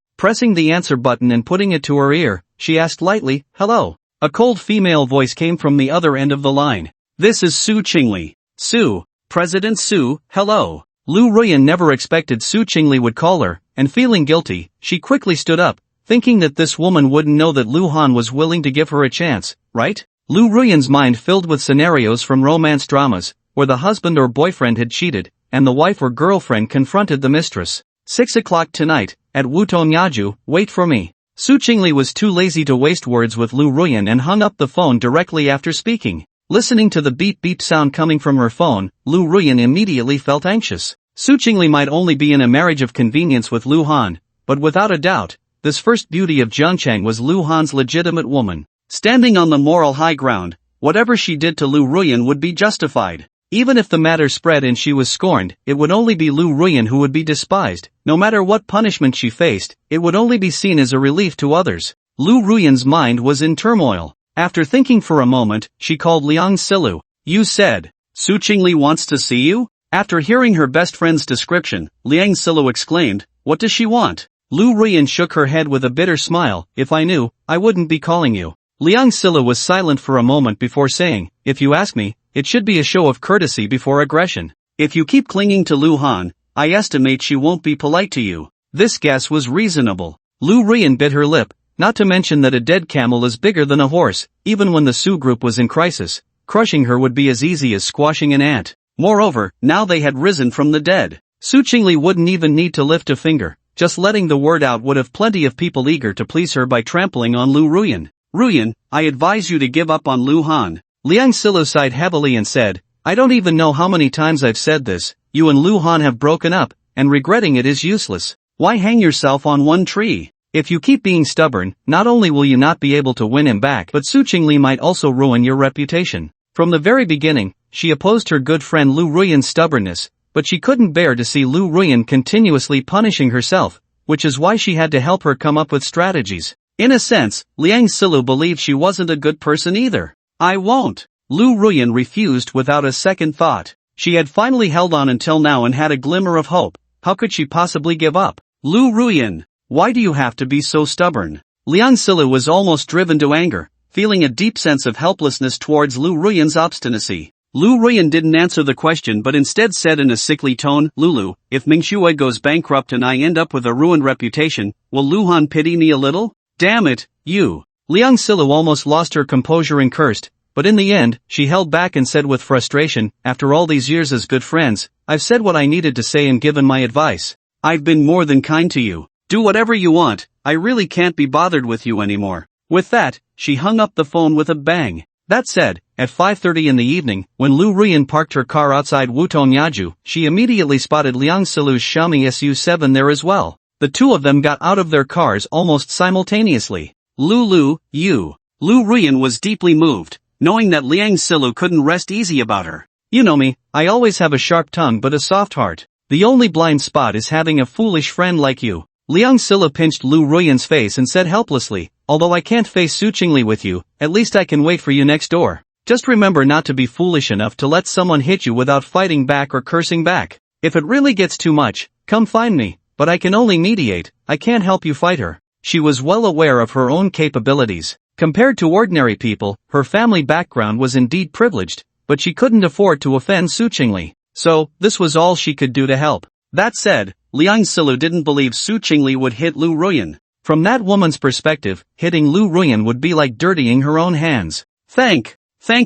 Pressing the answer button and putting it to her ear, she asked lightly, "Hello?" A cold female voice came from the other end of the line. "This is Su Chingle." "Su, President Su, hello. Lu Ruyan never expected Su Chingle would call her, and feeling guilty, she quickly stood up, thinking that this woman wouldn't know that Lu Han was willing to give her a chance, right? Lu Ruyan's mind filled with scenarios from romance dramas, where the husband or boyfriend had cheated, and the wife or girlfriend confronted the mistress. 6 o'clock tonight, at Wutong Yaju, wait for me. Su Chingle was too lazy to waste words with Lu Ruyan and hung up the phone directly after speaking. Listening to the beep-beep sound coming from her phone, Lu Ruyan immediately felt anxious. Su Chingle might only be in a marriage of convenience with Lu Han, but without a doubt, this first beauty of Jiangchang was Lu Han's legitimate woman. Standing on the moral high ground, whatever she did to Lu Ruyan would be justified. Even if the matter spread and she was scorned, it would only be Lu Ruyan who would be despised. No matter what punishment she faced, it would only be seen as a relief to others. Lu Ruyan's mind was in turmoil. After thinking for a moment, she called Liang Silu. You said, Su Chingle wants to see you? After hearing her best friend's description, Liang Silu exclaimed, what does she want? Lu Ruyan shook her head with a bitter smile. If I knew, I wouldn't be calling you. Liang Silu was silent for a moment before saying, if you ask me, it should be a show of courtesy before aggression. If you keep clinging to Lu Han, I estimate she won't be polite to you. This guess was reasonable. Lu Ruyan bit her lip, not to mention that a dead camel is bigger than a horse. Even when the Su group was in crisis, crushing her would be as easy as squashing an ant. Moreover, now they had risen from the dead. Su Chingle wouldn't even need to lift a finger, just letting the word out would have plenty of people eager to please her by trampling on Lu Ruyan. Ruyan, I advise you to give up on Lu Han. Liang Silu sighed heavily and said, I don't even know how many times I've said this, you and Lu Han have broken up, and regretting it is useless. Why hang yourself on one tree? If you keep being stubborn, not only will you not be able to win him back, but Su Chingle might also ruin your reputation. From the very beginning, she opposed her good friend Lu Ruyan's stubbornness, but she couldn't bear to see Lu Ruyan continuously punishing herself, which is why she had to help her come up with strategies. In a sense, Liang Silu believed she wasn't a good person either. I won't. Lu Ruyan refused without a second thought. She had finally held on until now and had a glimmer of hope. How could she possibly give up? Lu Ruyan, why do you have to be so stubborn? Liang Silu was almost driven to anger, feeling a deep sense of helplessness towards Lu Ruyan's obstinacy. Lu Ruyan didn't answer the question but instead said in a sickly tone, Lulu, if Mingxue goes bankrupt and I end up with a ruined reputation, will Lu Han pity me a little? Damn it, you. Liang Silu almost lost her composure and cursed, but in the end, she held back and said with frustration, after all these years as good friends, I've said what I needed to say and given my advice. I've been more than kind to you. Do whatever you want, I really can't be bothered with you anymore. With that, she hung up the phone with a bang. That said, at 5:30 in the evening, when Lu Ruyan parked her car outside Wutong Yaju, she immediately spotted Liang Silu's Xiaomi SU7 there as well. The two of them got out of their cars almost simultaneously. Lu Ruyan was deeply moved, knowing that Liang Silu couldn't rest easy about her. You know me, I always have a sharp tongue but a soft heart. The only blind spot is having a foolish friend like you. Liang Silu pinched Lu Ruyan's face and said helplessly, although I can't face Su Chingle with you, at least I can wait for you next door. Just remember not to be foolish enough to let someone hit you without fighting back or cursing back. If it really gets too much, come find me, but I can only mediate, I can't help you fight her. She was well aware of her own capabilities. Compared to ordinary people, her family background was indeed privileged, but she couldn't afford to offend Su Chingle. So, this was all she could do to help. That said, Liang Silu didn't believe Su Chingle would hit Lu Ruyan. From that woman's perspective, hitting Lu Ruyan would be like dirtying her own hands. Thank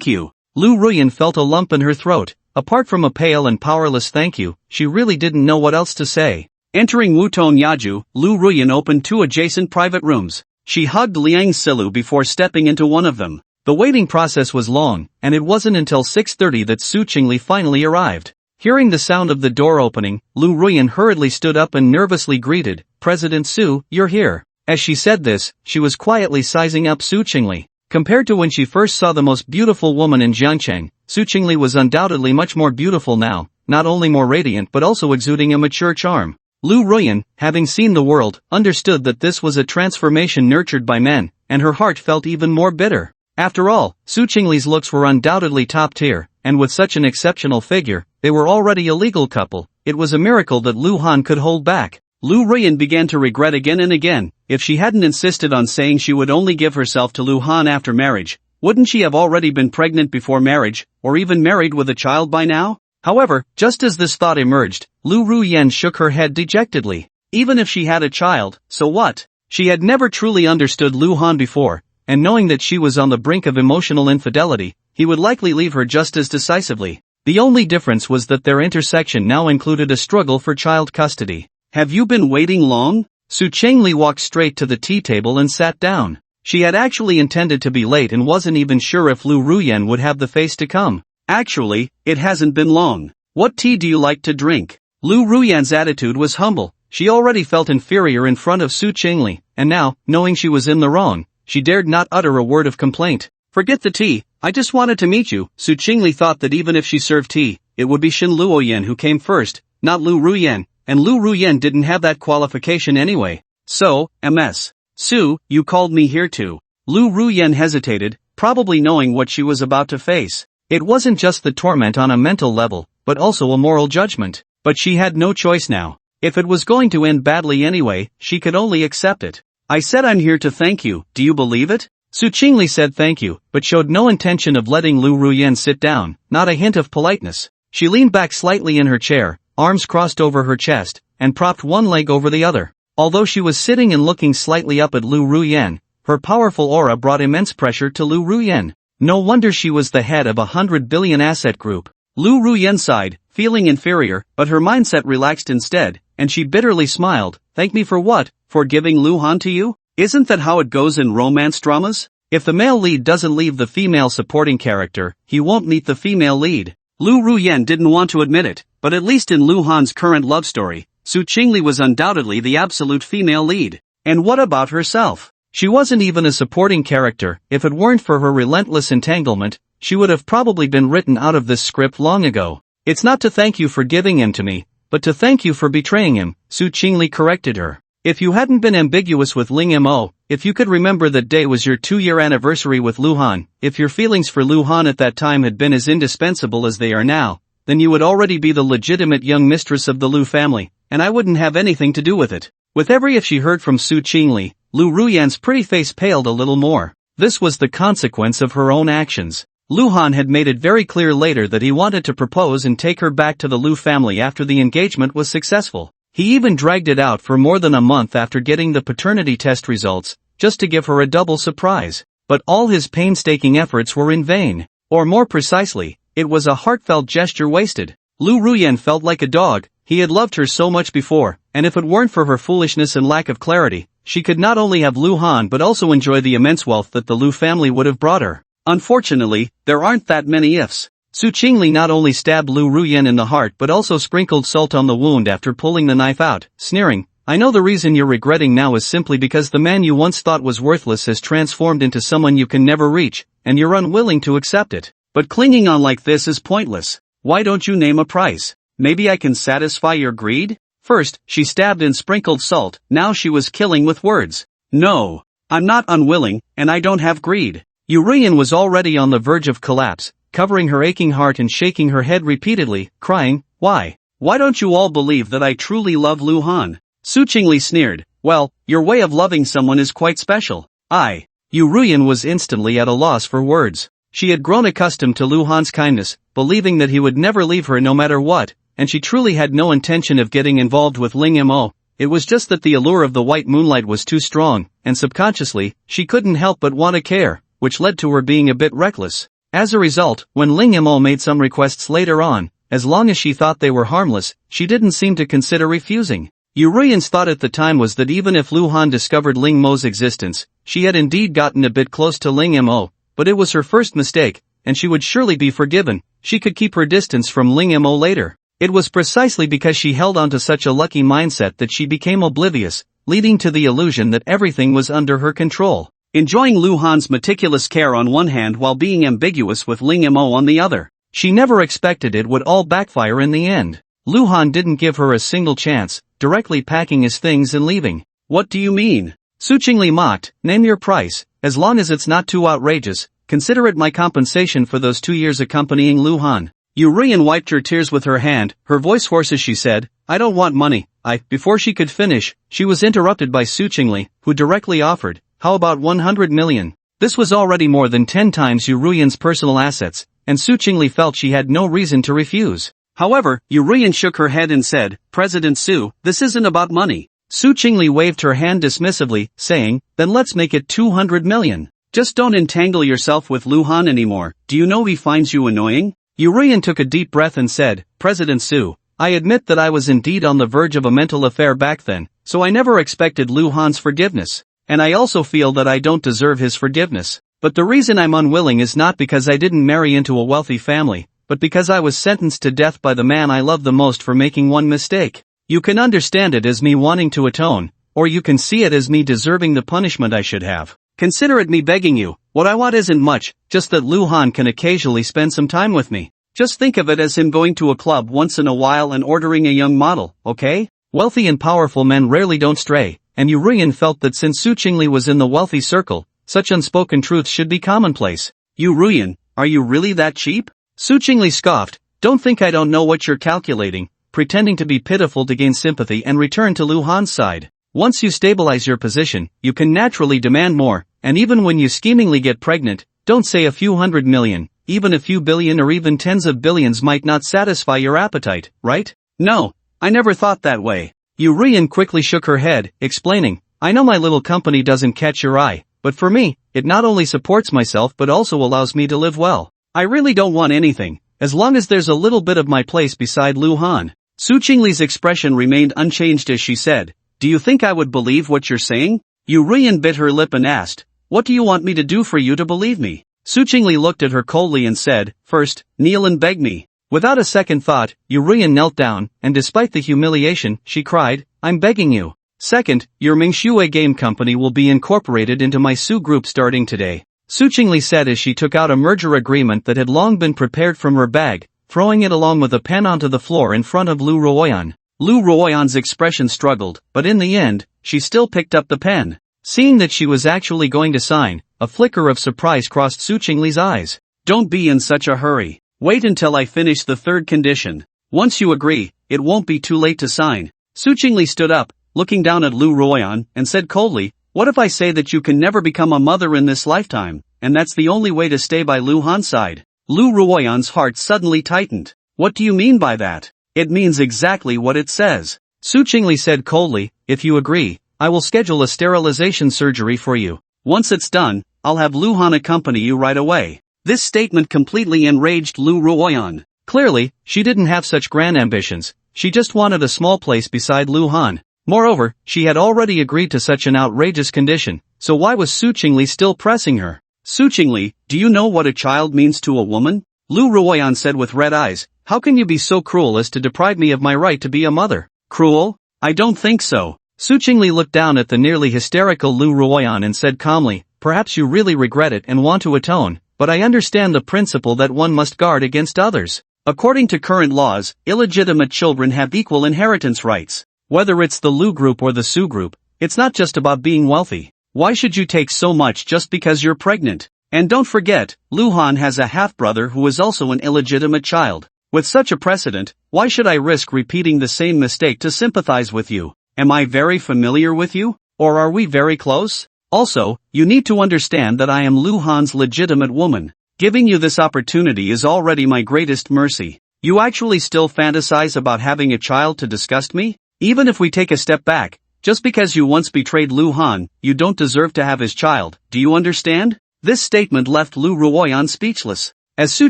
you. Lu Ruyan felt a lump in her throat. Apart from a pale and powerless thank you, she really didn't know what else to say. Entering Wutong Yaju, Lu Ruyan opened two adjacent private rooms. She hugged Liang Silu before stepping into one of them. The waiting process was long, and it wasn't until 6:30 that Su Chingle finally arrived. Hearing the sound of the door opening, Lu Ruyan hurriedly stood up and nervously greeted, President Su, you're here. As she said this, she was quietly sizing up Su Chingle. Compared to when she first saw the most beautiful woman in Jiangcheng, Su Chingle was undoubtedly much more beautiful now, not only more radiant but also exuding a mature charm. Lu Ruyan, having seen the world, understood that this was a transformation nurtured by men, and her heart felt even more bitter. After all, Su Chingle's looks were undoubtedly top tier, and with such an exceptional figure, they were already a legal couple. It was a miracle that Lu Han could hold back. Lu Ruyan began to regret again and again, if she hadn't insisted on saying she would only give herself to Lu Han after marriage, wouldn't she have already been pregnant before marriage, or even married with a child by now? However, just as this thought emerged, Lu Ruyan shook her head dejectedly. Even if she had a child, so what? She had never truly understood Lu Han before, and knowing that she was on the brink of emotional infidelity, he would likely leave her just as decisively. The only difference was that their intersection now included a struggle for child custody. Have you been waiting long? Su Chingle walked straight to the tea table and sat down. She had actually intended to be late and wasn't even sure if Lu Ruyan would have the face to come. Actually, it hasn't been long. What tea do you like to drink? Lu Ruyan's attitude was humble. She already felt inferior in front of Su Chingle, and now, knowing she was in the wrong, she dared not utter a word of complaint. Forget the tea, I just wanted to meet you. Su Chingle thought that even if she served tea, it would be Shin Luoyan who came first, not Lu Ruyan, and Lu Ruyan didn't have that qualification anyway. So, Ms. Su, you called me here too. Lu Ruyan hesitated, probably knowing what she was about to face. It wasn't just the torment on a mental level, but also a moral judgment. But she had no choice now. If it was going to end badly anyway, she could only accept it. I said I'm here to thank you, do you believe it? Su Chingle said thank you, but showed no intention of letting Lu Ruyan sit down, not a hint of politeness. She leaned back slightly in her chair, arms crossed over her chest, and propped one leg over the other. Although she was sitting and looking slightly up at Lu Ruyan, her powerful aura brought immense pressure to Lu Ruyan. No wonder she was the head of a 100 billion asset group. Lu Ruyan sighed, feeling inferior, but her mindset relaxed instead, and she bitterly smiled. Thank me for what? For giving Lu Han to you? Isn't that how it goes in romance dramas? If the male lead doesn't leave the female supporting character, he won't meet the female lead. Lu Ruyan didn't want to admit it, but at least in Lu Han's current love story, Su Chingle was undoubtedly the absolute female lead. And what about herself? She wasn't even a supporting character. If it weren't for her relentless entanglement, she would have probably been written out of this script long ago. It's not to thank you for giving him to me, but to thank you for betraying him, Su Chingle corrected her. If you hadn't been ambiguous with Ling Mo, if you could remember that day was your 2-year anniversary with Lu Han, if your feelings for Lu Han at that time had been as indispensable as they are now, then you would already be the legitimate young mistress of the Lu family, and I wouldn't have anything to do with it. With every if she heard from Su Chingle, Lu Ruyan's pretty face paled a little more. This was the consequence of her own actions. Lu Han had made it very clear later that he wanted to propose and take her back to the Lu family after the engagement was successful. He even dragged it out for more than a month after getting the paternity test results, just to give her a double surprise. But all his painstaking efforts were in vain. Or more precisely, it was a heartfelt gesture wasted. Lu Ruyan felt like a dog. He had loved her so much before, and if it weren't for her foolishness and lack of clarity, she could not only have Lu Han but also enjoy the immense wealth that the Lu family would have brought her. Unfortunately, there aren't that many ifs. Su Chingle not only stabbed Lu Ruyan in the heart but also sprinkled salt on the wound after pulling the knife out, sneering, I know the reason you're regretting now is simply because the man you once thought was worthless has transformed into someone you can never reach, and you're unwilling to accept it. But clinging on like this is pointless. Why don't you name a price? Maybe I can satisfy your greed? First, she stabbed and sprinkled salt, now she was killing with words. No. I'm not unwilling, and I don't have greed. Ruan was already on the verge of collapse, covering her aching heart and shaking her head repeatedly, crying, Why? Why don't you all believe that I truly love Lu Han? Su Chingle sneered, Well, your way of loving someone is quite special. Ruan was instantly at a loss for words. She had grown accustomed to Lu Han's kindness, believing that he would never leave her no matter what, and she truly had no intention of getting involved with Ling Mo. It was just that the allure of the white moonlight was too strong, and subconsciously, she couldn't help but want to care, which led to her being a bit reckless. As a result, when Ling Mo made some requests later on, as long as she thought they were harmless, she didn't seem to consider refusing. Ruan's thought at the time was that even if Lu Han discovered Ling Mo's existence, she had indeed gotten a bit close to Ling Mo, but it was her first mistake, and she would surely be forgiven. She could keep her distance from Ling Mo later. It was precisely because she held on to such a lucky mindset that she became oblivious, leading to the illusion that everything was under her control. Enjoying Lu Han's meticulous care on one hand while being ambiguous with Ling Mo on the other. She never expected it would all backfire in the end. Lu Han didn't give her a single chance, directly packing his things and leaving. What do you mean? Su Chingle mocked, Name your price, as long as it's not too outrageous, consider it my compensation for those 2 years accompanying Lu Han. Ruan wiped her tears with her hand, her voice hoarse as she said, I don't want money. Before she could finish, she was interrupted by Su Chingle, who directly offered, How about 100 million? This was already more than 10 times Ruan's personal assets, and Su Chingle felt she had no reason to refuse. However, Ruan shook her head and said, President Su, this isn't about money. Su Chingle waved her hand dismissively, saying, then let's make it 200 million. Just don't entangle yourself with Luhan anymore. Do you know he finds you annoying? Ruan took a deep breath and said, President Su, I admit that I was indeed on the verge of a mental affair back then, so I never expected Luhan's forgiveness. And I also feel that I don't deserve his forgiveness. But the reason I'm unwilling is not because I didn't marry into a wealthy family, but because I was sentenced to death by the man I love the most for making one mistake. You can understand it as me wanting to atone, or you can see it as me deserving the punishment I should have. Consider it me begging you. What I want isn't much, just that Luhan can occasionally spend some time with me. Just think of it as him going to a club once in a while and ordering a young model, okay? Wealthy and powerful men rarely don't stray, and Ruan felt that since Su Chingle was in the wealthy circle, such unspoken truths should be commonplace. Ruan, are you really that cheap? Su Chingle scoffed, don't think I don't know what you're calculating, pretending to be pitiful to gain sympathy and return to Luhan's side. Once you stabilize your position, you can naturally demand more, and even when you schemingly get pregnant, don't say a few 100 million, even a few billion or even tens of billions might not satisfy your appetite, right? No, I never thought that way. Ruan quickly shook her head, explaining, I know my little company doesn't catch your eye, but for me, it not only supports myself but also allows me to live well. I really don't want anything, as long as there's a little bit of my place beside Luhan. Su Chingle's expression remained unchanged as she said, do you think I would believe what you're saying? Ruan bit her lip and asked, what do you want me to do for you to believe me? Su Chingle looked at her coldly and said, first, kneel and beg me. Without a second thought, Ruan knelt down, and despite the humiliation, she cried, I'm begging you. Second, your Mingxue game company will be incorporated into my Su group starting today. Su Chingle said as she took out a merger agreement that had long been prepared from her bag, throwing it along with a pen onto the floor in front of Ruan. Ruan's expression struggled, but in the end, she still picked up the pen. Seeing that she was actually going to sign, a flicker of surprise crossed Su Chingle's eyes. Don't be in such a hurry. Wait until I finish the third condition. Once you agree, it won't be too late to sign. Su Chingle stood up, looking down at Ruan, and said coldly, what if I say that you can never become a mother in this lifetime, and that's the only way to stay by Luhan's side? Ruan's heart suddenly tightened. What do you mean by that? It means exactly what it says. Su Chingle said coldly, if you agree, I will schedule a sterilization surgery for you. Once it's done, I'll have Luhan accompany you right away. This statement completely enraged Ruan. Clearly, she didn't have such grand ambitions, she just wanted a small place beside Luhan. Moreover, she had already agreed to such an outrageous condition, so why was Su Chingle still pressing her? Su Chingle, do you know what a child means to a woman? Ruan said with red eyes, how can you be so cruel as to deprive me of my right to be a mother? Cruel? I don't think so. Su Chingle looked down at the nearly hysterical Ruan and said calmly, perhaps you really regret it and want to atone, but I understand the principle that one must guard against others. According to current laws, illegitimate children have equal inheritance rights. Whether it's the Lu group or the Su group, it's not just about being wealthy. Why should you take so much just because you're pregnant? And don't forget, Luhan has a half-brother who is also an illegitimate child. With such a precedent, why should I risk repeating the same mistake to sympathize with you? Am I very familiar with you? Or are we very close? Also, you need to understand that I am Luhan's legitimate woman. Giving you this opportunity is already my greatest mercy. You actually still fantasize about having a child to disgust me? Even if we take a step back, just because you once betrayed Luhan, you don't deserve to have his child, do you understand? This statement left Ruan speechless. As Su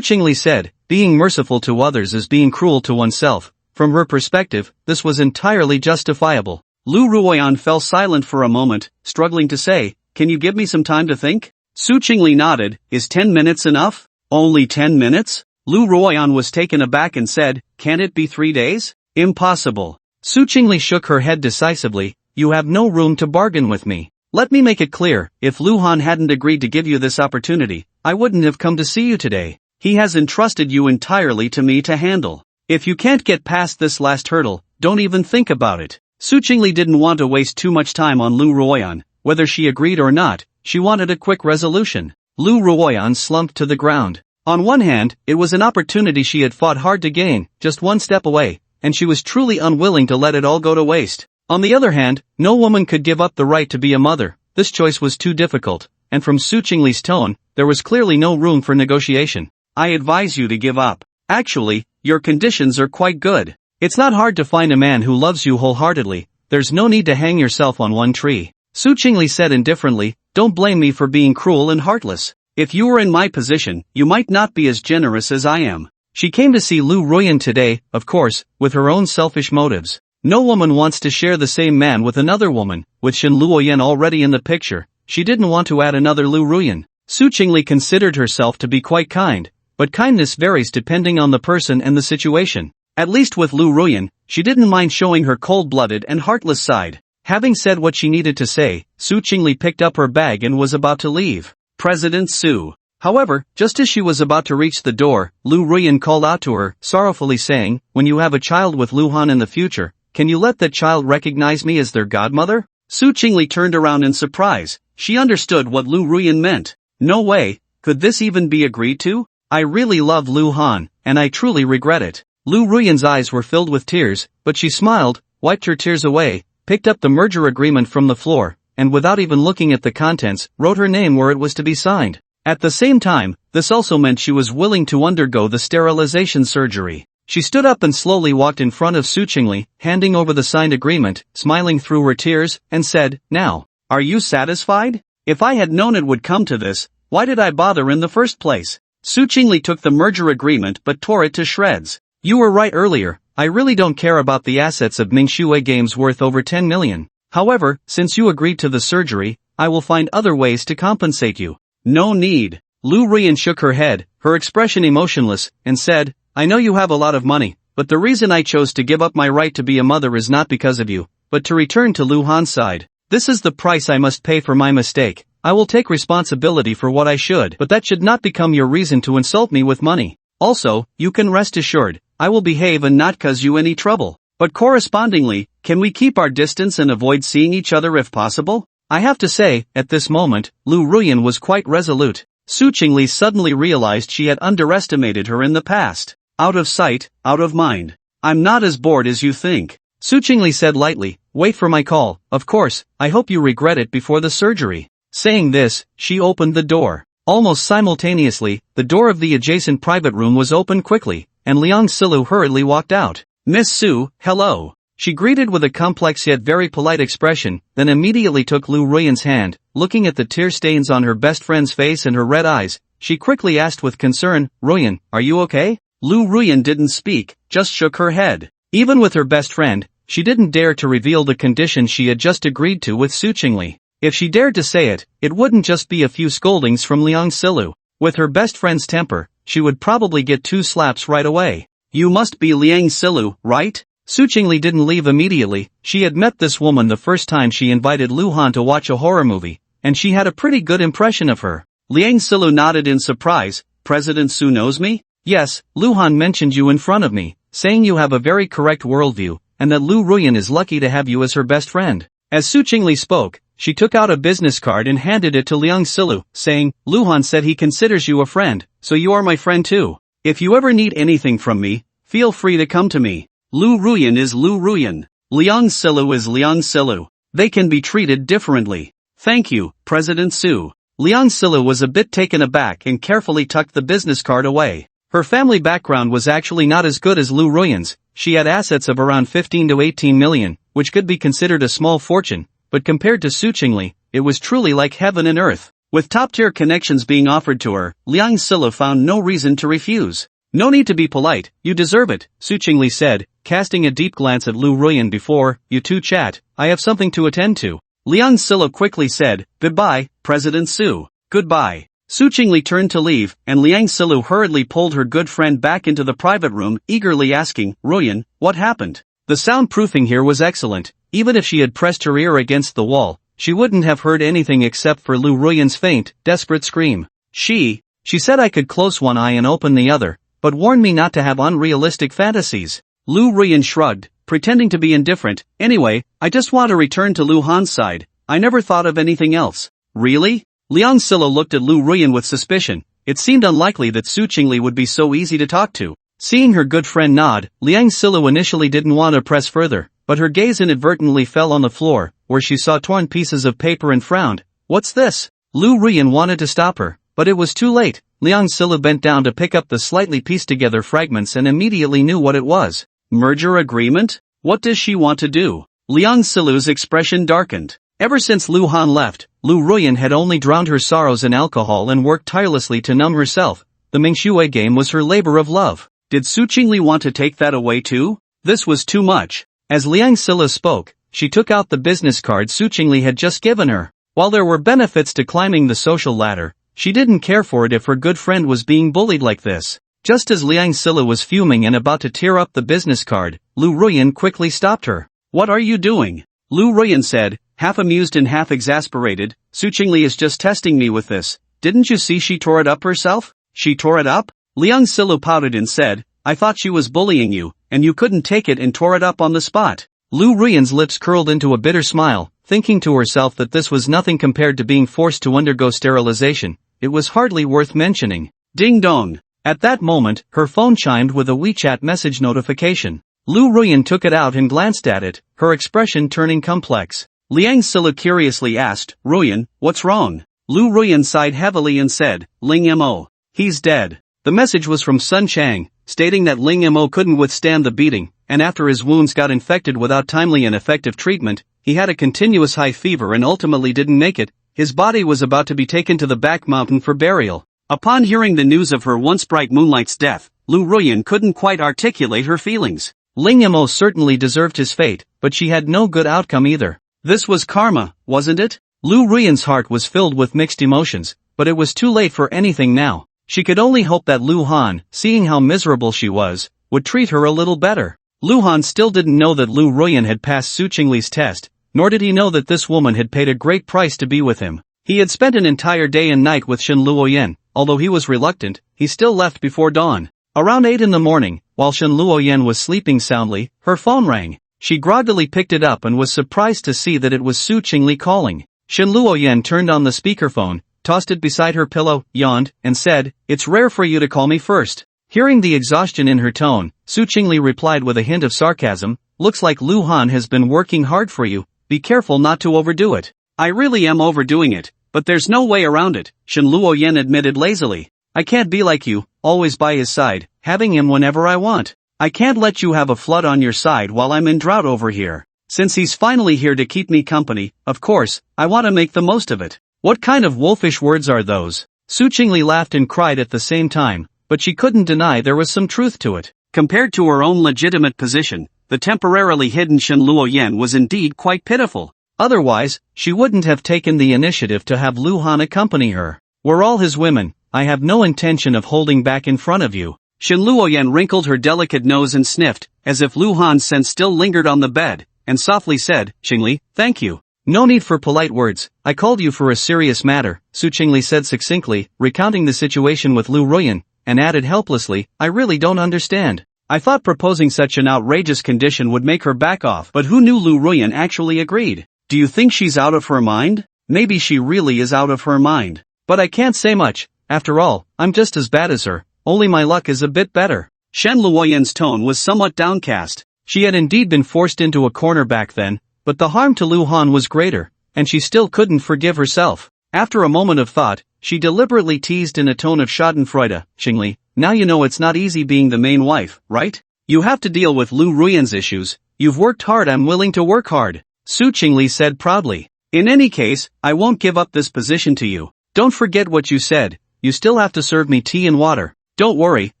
Chingle said, being merciful to others is being cruel to oneself. From her perspective, this was entirely justifiable. Ruan fell silent for a moment, struggling to say, can you give me some time to think? Su Chingle nodded, is 10 minutes enough? Only 10 minutes? Ruan was taken aback and said, can't it be 3 days? Impossible. Su Chingle shook her head decisively, you have no room to bargain with me. Let me make it clear, if Luhan hadn't agreed to give you this opportunity, I wouldn't have come to see you today. He has entrusted you entirely to me to handle. If you can't get past this last hurdle, don't even think about it. Su Chingle didn't want to waste too much time on Ruan. Whether she agreed or not, she wanted a quick resolution. Ruan slumped to the ground. On one hand, it was an opportunity she had fought hard to gain, just one step away, and she was truly unwilling to let it all go to waste. On the other hand, no woman could give up the right to be a mother. This choice was too difficult, and from Su Chingle's tone, there was clearly no room for negotiation. I advise you to give up. Actually, your conditions are quite good. It's not hard to find a man who loves you wholeheartedly, there's no need to hang yourself on one tree. Su Chingle said indifferently, don't blame me for being cruel and heartless. If you were in my position, you might not be as generous as I am. She came to see Ruan today, of course, with her own selfish motives. No woman wants to share the same man with another woman, with Shen Luoyan already in the picture. She didn't want to add another Ruan. Su Chingle considered herself to be quite kind, but kindness varies depending on the person and the situation. At least with Ruan, she didn't mind showing her cold-blooded and heartless side. Having said what she needed to say, Su Chingle picked up her bag and was about to leave. President Su. However, just as she was about to reach the door, Ruan called out to her, sorrowfully saying, when you have a child with Luhan in the future, can you let that child recognize me as their godmother? Su Chingle turned around in surprise. She understood what Ruan meant. No way, could this even be agreed to? I really love Luhan, and I truly regret it. Ruan's eyes were filled with tears, but she smiled, wiped her tears away, picked up the merger agreement from the floor, and without even looking at the contents, wrote her name where it was to be signed. At the same time, this also meant she was willing to undergo the sterilization surgery. She stood up and slowly walked in front of Su Chingle, handing over the signed agreement, smiling through her tears, and said, now, are you satisfied? If I had known it would come to this, why did I bother in the first place? Su Chingle took the merger agreement but tore it to shreds. You were right earlier, I really don't care about the assets of Mingshui Games worth over 10 million. However, since you agreed to the surgery, I will find other ways to compensate you. No need. Ruan shook her head, her expression emotionless, and said, I know you have a lot of money, but the reason I chose to give up my right to be a mother is not because of you, but to return to Luhan's side. This is the price I must pay for my mistake. I will take responsibility for what I should, but that should not become your reason to insult me with money. Also, you can rest assured, I will behave and not cause you any trouble. But correspondingly, can we keep our distance and avoid seeing each other if possible? I have to say, at this moment, Ruan was quite resolute. Su Chingle suddenly realized she had underestimated her in the past. Out of sight, out of mind. I'm not as bored as you think. Su Chingle said lightly, wait for my call, of course, I hope you regret it before the surgery. Saying this, she opened the door. Almost simultaneously, the door of the adjacent private room was opened quickly, and Liang Silu hurriedly walked out. Miss Su, hello. She greeted with a complex yet very polite expression, then immediately took Ruan's hand. Looking at the tear stains on her best friend's face and her red eyes, she quickly asked with concern, Ruan, are you okay? Ruan didn't speak, just shook her head. Even with her best friend, she didn't dare to reveal the condition she had just agreed to with Su Chingle. If she dared to say it, it wouldn't just be a few scoldings from Liang Silu. With her best friend's temper, she would probably get 2 slaps right away. You must be Liang Silu, right? Su Chingle didn't leave immediately. She had met this woman the first time she invited Luhan to watch a horror movie, and she had a pretty good impression of her. Liang Silu nodded in surprise. President Su knows me? Yes, Luhan mentioned you in front of me, saying you have a very correct worldview, and that Ruan is lucky to have you as her best friend. As Su Chingle spoke, she took out a business card and handed it to Liang Silu, saying, Luhan said he considers you a friend, so you are my friend too. If you ever need anything from me, feel free to come to me. Ruan is Ruan. Liang Silu is Liang Silu. They can be treated differently. Thank you, President Su. Liang Silu was a bit taken aback and carefully tucked the business card away. Her family background was actually not as good as Ruan's. She had assets of around 15 to 18 million, which could be considered a small fortune, but compared to Su Chingle, it was truly like heaven and earth. With top-tier connections being offered to her, Liang Silu found no reason to refuse. No need to be polite, you deserve it, Su Chingle said, casting a deep glance at Ruan before, you two chat, I have something to attend to. Liang Silu quickly said, goodbye, President Su. Goodbye. Su Chingle turned to leave, and Liang Silu hurriedly pulled her good friend back into the private room, eagerly asking, Ruan, what happened? The soundproofing here was excellent. Even if she had pressed her ear against the wall, she wouldn't have heard anything except for Ruan's faint, desperate scream. She said I could close one eye and open the other, but warned me not to have unrealistic fantasies. Ruan shrugged, pretending to be indifferent. Anyway, I just want to return to Luhan's side. I never thought of anything else. Really? Liang Silu looked at Ruan with suspicion. It seemed unlikely that Su Chingle would be so easy to talk to. Seeing her good friend nod, Liang Silu initially didn't want to press further, but her gaze inadvertently fell on the floor, where she saw torn pieces of paper and frowned. What's this? Ruan wanted to stop her, but it was too late. Liang Silu bent down to pick up the slightly pieced-together fragments and immediately knew what it was. Merger agreement? What does she want to do? Liang Silu's expression darkened. Ever since Lu Han left, Lu Ruyan had only drowned her sorrows in alcohol and worked tirelessly to numb herself. The Mingxue game was her labor of love. Did Su Chingle want to take that away too? This was too much. As Liang Silu spoke, she took out the business card Su Chingle had just given her. While there were benefits to climbing the social ladder, she didn't care for it if her good friend was being bullied like this. Just as Liang Silu was fuming and about to tear up the business card, Lu Ruyan quickly stopped her. What are you doing? Lu Ruyan said, half amused and half exasperated. Su Chingle is just testing me with this. Didn't you see she tore it up herself? She tore it up? Liang Silu pouted and said, I thought she was bullying you, and you couldn't take it and tore it up on the spot. Lu Ruyan's lips curled into a bitter smile, thinking to herself that this was nothing compared to being forced to undergo sterilization. It was hardly worth mentioning. Ding dong. At that moment, her phone chimed with a WeChat message notification. Lu Ruyan took it out and glanced at it, her expression turning complex. Liang Silu curiously asked, Ruyan, what's wrong? Lu Ruyan sighed heavily and said, Ling Mo. He's dead. The message was from Sun Chang, stating that Ling Mo couldn't withstand the beating, and after his wounds got infected without timely and effective treatment, he had a continuous high fever and ultimately didn't make it. His body was about to be taken to the back mountain for burial. Upon hearing the news of her once bright Moonlight's death, Lu Ruyan couldn't quite articulate her feelings. Ling Mo certainly deserved his fate, but she had no good outcome either. This was karma, wasn't it? Lu Ruyan's heart was filled with mixed emotions, but it was too late for anything now. She could only hope that Lu Han, seeing how miserable she was, would treat her a little better. Lu Han still didn't know that Lu Ruyan had passed Su Chingle's test, nor did he know that this woman had paid a great price to be with him. He had spent an entire day and night with Shen Luoyan. Although he was reluctant, he still left before dawn. Around 8 in the morning, while Shen Luoyan was sleeping soundly, her phone rang. She groggily picked it up and was surprised to see that it was Su Chingle calling. Shen Luoyan turned on the speakerphone, tossed it beside her pillow, yawned, and said, It's rare for you to call me first. Hearing the exhaustion in her tone, Su Chingle replied with a hint of sarcasm, Looks like Lu Han has been working hard for you. Be careful not to overdo it. I really am overdoing it, but there's no way around it, Shen Luoyan admitted lazily. I can't be like you, always by his side, having him whenever I want. I can't let you have a flood on your side while I'm in drought over here. Since he's finally here to keep me company, of course, I want to make the most of it. What kind of wolfish words are those? Su Chingle laughed and cried at the same time, but she couldn't deny there was some truth to it. Compared to her own legitimate position, the temporarily hidden Shen Luoyan was indeed quite pitiful. Otherwise, she wouldn't have taken the initiative to have Lu Han accompany her. We're all his women, I have no intention of holding back in front of you. Shen Luoyan wrinkled her delicate nose and sniffed, as if Lu Han's scent still lingered on the bed, and softly said, Chingle, thank you. No need for polite words, I called you for a serious matter, Su Chingle said succinctly, recounting the situation with Lu Ruyan, and added helplessly, I really don't understand. I thought proposing such an outrageous condition would make her back off, but who knew Lu Ruyan actually agreed? Do you think she's out of her mind? Maybe she really is out of her mind. But I can't say much, after all, I'm just as bad as her, only my luck is a bit better. Shen Luoyan's tone was somewhat downcast. She had indeed been forced into a corner back then, but the harm to Lu Han was greater, and she still couldn't forgive herself. After a moment of thought, she deliberately teased in a tone of schadenfreude, Chingle, now you know it's not easy being the main wife, right? You have to deal with Lu Ruyan's issues. You've worked hard, I'm willing to work hard. Su Chingle said proudly. In any case, I won't give up this position to you. Don't forget what you said, you still have to serve me tea and water. Don't worry,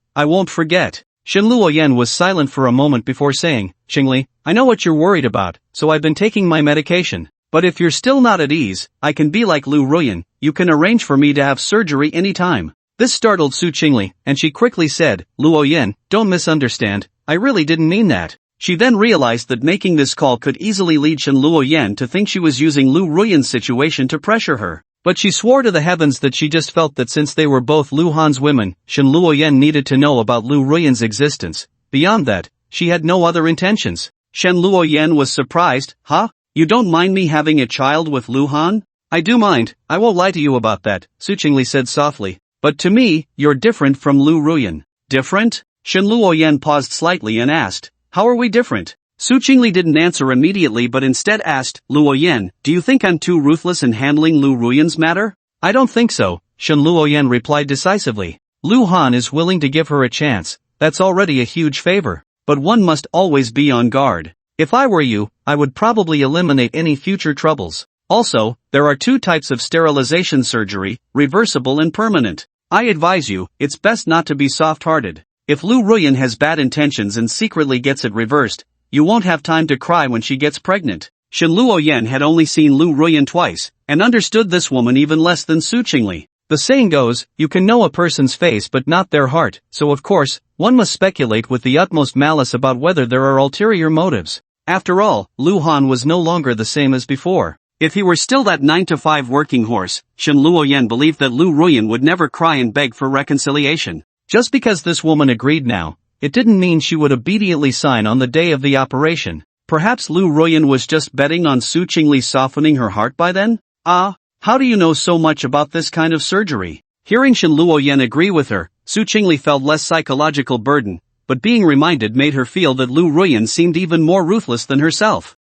I won't forget. Shen Luoyan was silent for a moment before saying, Chingle, I know what you're worried about, so I've been taking my medication. But if you're still not at ease, I can be like Lu Ruyan, you can arrange for me to have surgery anytime. This startled Su Chingle, and she quickly said, Luoyan, don't misunderstand, I really didn't mean that. She then realized that making this call could easily lead Shen Luoyan to think she was using Lu Ruyan's situation to pressure her. But she swore to the heavens that she just felt that since they were both Lu Han's women, Shen Luoyan needed to know about Lu Ruyan's existence. Beyond that, she had no other intentions. Shen Luoyan was surprised, Huh? You don't mind me having a child with Lu Han? I do mind, I won't lie to you about that, Su Chingle said softly. But to me, you're different from Lu Ruyan. Different? Shen Luoyan paused slightly and asked, How are we different? Su Chingle didn't answer immediately but instead asked, Luoyan, do you think I'm too ruthless in handling Lu Ruyan's matter? I don't think so, Shen Luoyan replied decisively. Lu Han is willing to give her a chance, that's already a huge favor. But one must always be on guard. If I were you, I would probably eliminate any future troubles. Also, there are two types of sterilization surgery, reversible and permanent. I advise you, it's best not to be soft-hearted. If Lu Ruyan has bad intentions and secretly gets it reversed, you won't have time to cry when she gets pregnant. Shen Luoyan had only seen Lu Ruyan twice, and understood this woman even less than Su Chingle. The saying goes, you can know a person's face but not their heart, so of course, one must speculate with the utmost malice about whether there are ulterior motives. After all, Lu Han was no longer the same as before. If he were still that 9-to-5 working horse, Shen Luoyan believed that Lu Ruyan would never cry and beg for reconciliation. Just because this woman agreed now, it didn't mean she would obediently sign on the day of the operation. Perhaps Lu Ruyan was just betting on Su Chingle softening her heart by then? How do you know so much about this kind of surgery? Hearing Shen Luoyan agree with her, Su Chingle felt less psychological burden, but being reminded made her feel that Lu Ruyan seemed even more ruthless than herself.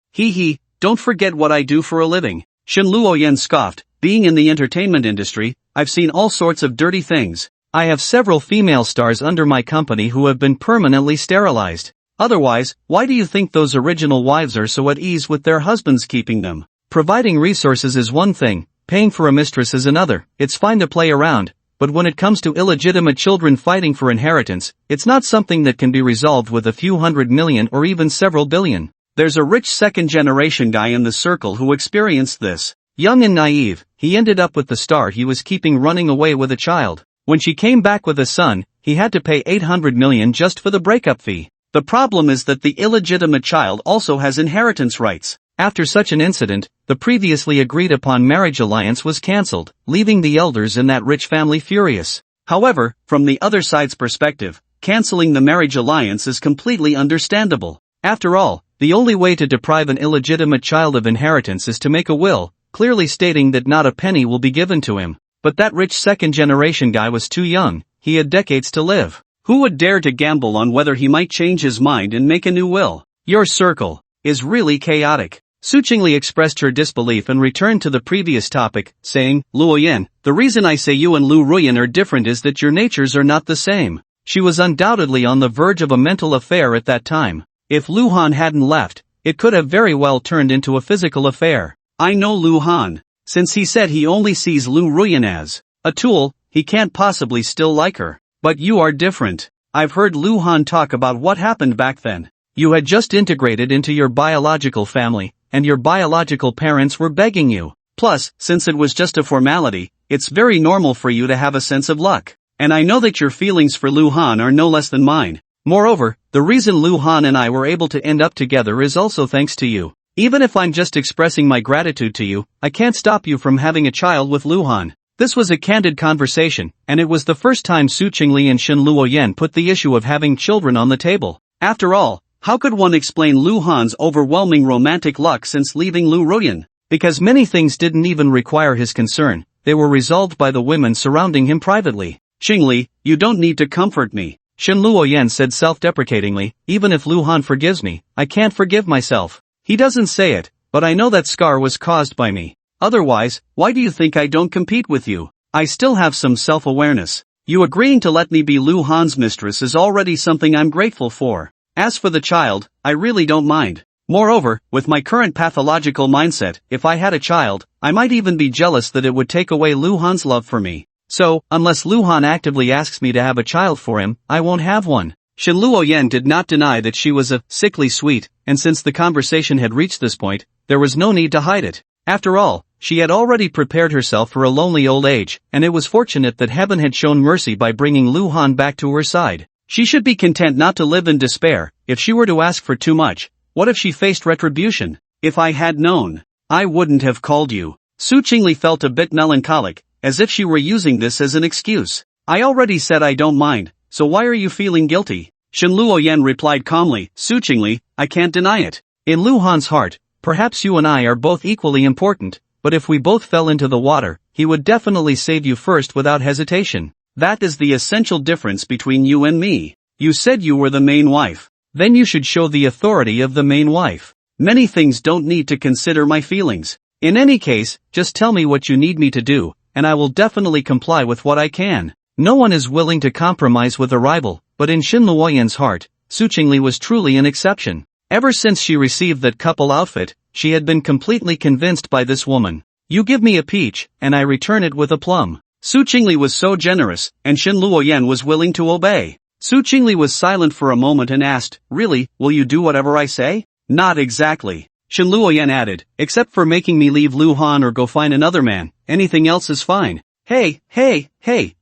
Don't forget what I do for a living. Shen Luoyan scoffed, being in the entertainment industry, I've seen all sorts of dirty things. I have several female stars under my company who have been permanently sterilized. Otherwise, why do you think those original wives are so at ease with their husbands keeping them? Providing resources is one thing, paying for a mistress is another. It's fine to play around, but when it comes to illegitimate children fighting for inheritance, it's not something that can be resolved with a few $100 million or even several billion. There's a rich second-generation guy in the circle who experienced this. Young and naive, he ended up with the star he was keeping running away with a child. When she came back with a son, he had to pay $800 million just for the breakup fee. The problem is that the illegitimate child also has inheritance rights. After such an incident, the previously agreed-upon marriage alliance was cancelled, leaving the elders in that rich family furious. However, from the other side's perspective, cancelling the marriage alliance is completely understandable. After all, the only way to deprive an illegitimate child of inheritance is to make a will, clearly stating that not a penny will be given to him. But that rich second-generation guy was too young, he had decades to live. Who would dare to gamble on whether he might change his mind and make a new will? Your circle is really chaotic. Su Chingle expressed her disbelief and returned to the previous topic, saying, Luoyan, the reason I say you and Lu Ruyan are different is that your natures are not the same. She was undoubtedly on the verge of a mental affair at that time. If Lu Han hadn't left, it could have very well turned into a physical affair. I know Lu Han. Since he said he only sees Lu Ruyan as a tool, he can't possibly still like her. But you are different. I've heard Lu Han talk about what happened back then. You had just integrated into your biological family, and your biological parents were begging you. Plus, since it was just a formality, it's very normal for you to have a sense of luck. And I know that your feelings for Lu Han are no less than mine. Moreover, the reason Lu Han and I were able to end up together is also thanks to you. Even if I'm just expressing my gratitude to you, I can't stop you from having a child with Lu Han. This was a candid conversation, and it was the first time Su Chingle and Shen Luoyan put the issue of having children on the table. After all, how could one explain Lu Han's overwhelming romantic luck since leaving Lu Ruyan? Because many things didn't even require his concern, they were resolved by the women surrounding him privately. Chingle, you don't need to comfort me. Shen Luoyan said self-deprecatingly, even if Lu Han forgives me, I can't forgive myself. He doesn't say it, but I know that scar was caused by me. Otherwise, why do you think I don't compete with you? I still have some self-awareness. You agreeing to let me be Lu Han's mistress is already something I'm grateful for. As for the child, I really don't mind. Moreover, with my current pathological mindset, if I had a child, I might even be jealous that it would take away Lu Han's love for me. So, unless Lu Han actively asks me to have a child for him, I won't have one. Shen Luoyan did not deny that she was a sickly sweet, and since the conversation had reached this point, there was no need to hide it. After all, she had already prepared herself for a lonely old age, and it was fortunate that heaven had shown mercy by bringing Lu Han back to her side. She should be content not to live in despair. If she were to ask for too much, what if she faced retribution? If I had known, I wouldn't have called you. Su Chingle felt a bit melancholic, as if she were using this as an excuse. I already said I don't mind, so why are you feeling guilty? Shen Luoyan replied calmly, Su Chingle, I can't deny it. In Lu Han's heart, perhaps you and I are both equally important, but if we both fell into the water, he would definitely save you first without hesitation. That is the essential difference between you and me. You said you were the main wife. Then you should show the authority of the main wife. Many things don't need to consider my feelings. In any case, just tell me what you need me to do, and I will definitely comply with what I can. No one is willing to compromise with a rival, but in Shin Luoyan's heart, Su Chingle was truly an exception. Ever since she received that couple outfit, she had been completely convinced by this woman. You give me a peach, and I return it with a plum. Su Chingle was so generous, and Shin Luoyan was willing to obey. Su Chingle was silent for a moment and asked, really, will you do whatever I say? Not exactly. Shin Luoyan added, except for making me leave Lu Han or go find another man, anything else is fine. Hey,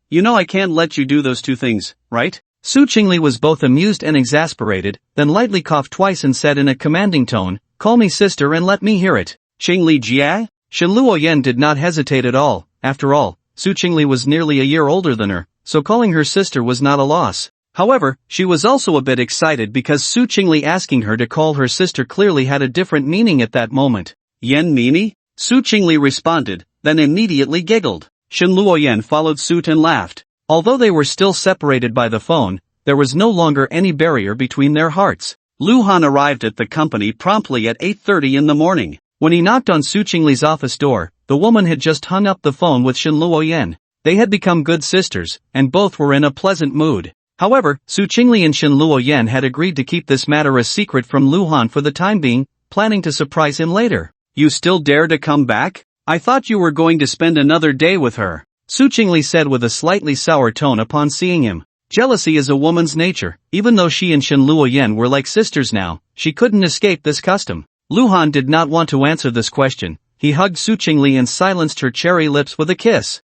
you know I can't let you do those two things, right? Su Chingle was both amused and exasperated, then lightly coughed twice and said in a commanding tone, call me sister and let me hear it. Chingle Jia? Shin Luoyan did not hesitate at all. After all, Su Chingle was nearly a year older than her, so calling her sister was not a loss. However, she was also a bit excited because Su Chingle asking her to call her sister clearly had a different meaning at that moment. Yen Mimi? Su Chingle responded, then immediately giggled. Shin Luoyan followed suit and laughed. Although they were still separated by the phone, there was no longer any barrier between their hearts. Lu Han arrived at the company promptly at 8:30 in the morning. When he knocked on Su Chingle's office door, the woman had just hung up the phone with Shin Luoyan. They had become good sisters, and both were in a pleasant mood. However, Su Chingle and Shin Luoyan had agreed to keep this matter a secret from Lu Han for the time being, planning to surprise him later. You still dare to come back? I thought you were going to spend another day with her, Su Chingle said with a slightly sour tone upon seeing him. Jealousy is a woman's nature. Even though she and Shin Luoyan were like sisters now, she couldn't escape this custom. Lu Han did not want to answer this question. He hugged Su Chingle and silenced her cherry lips with a kiss.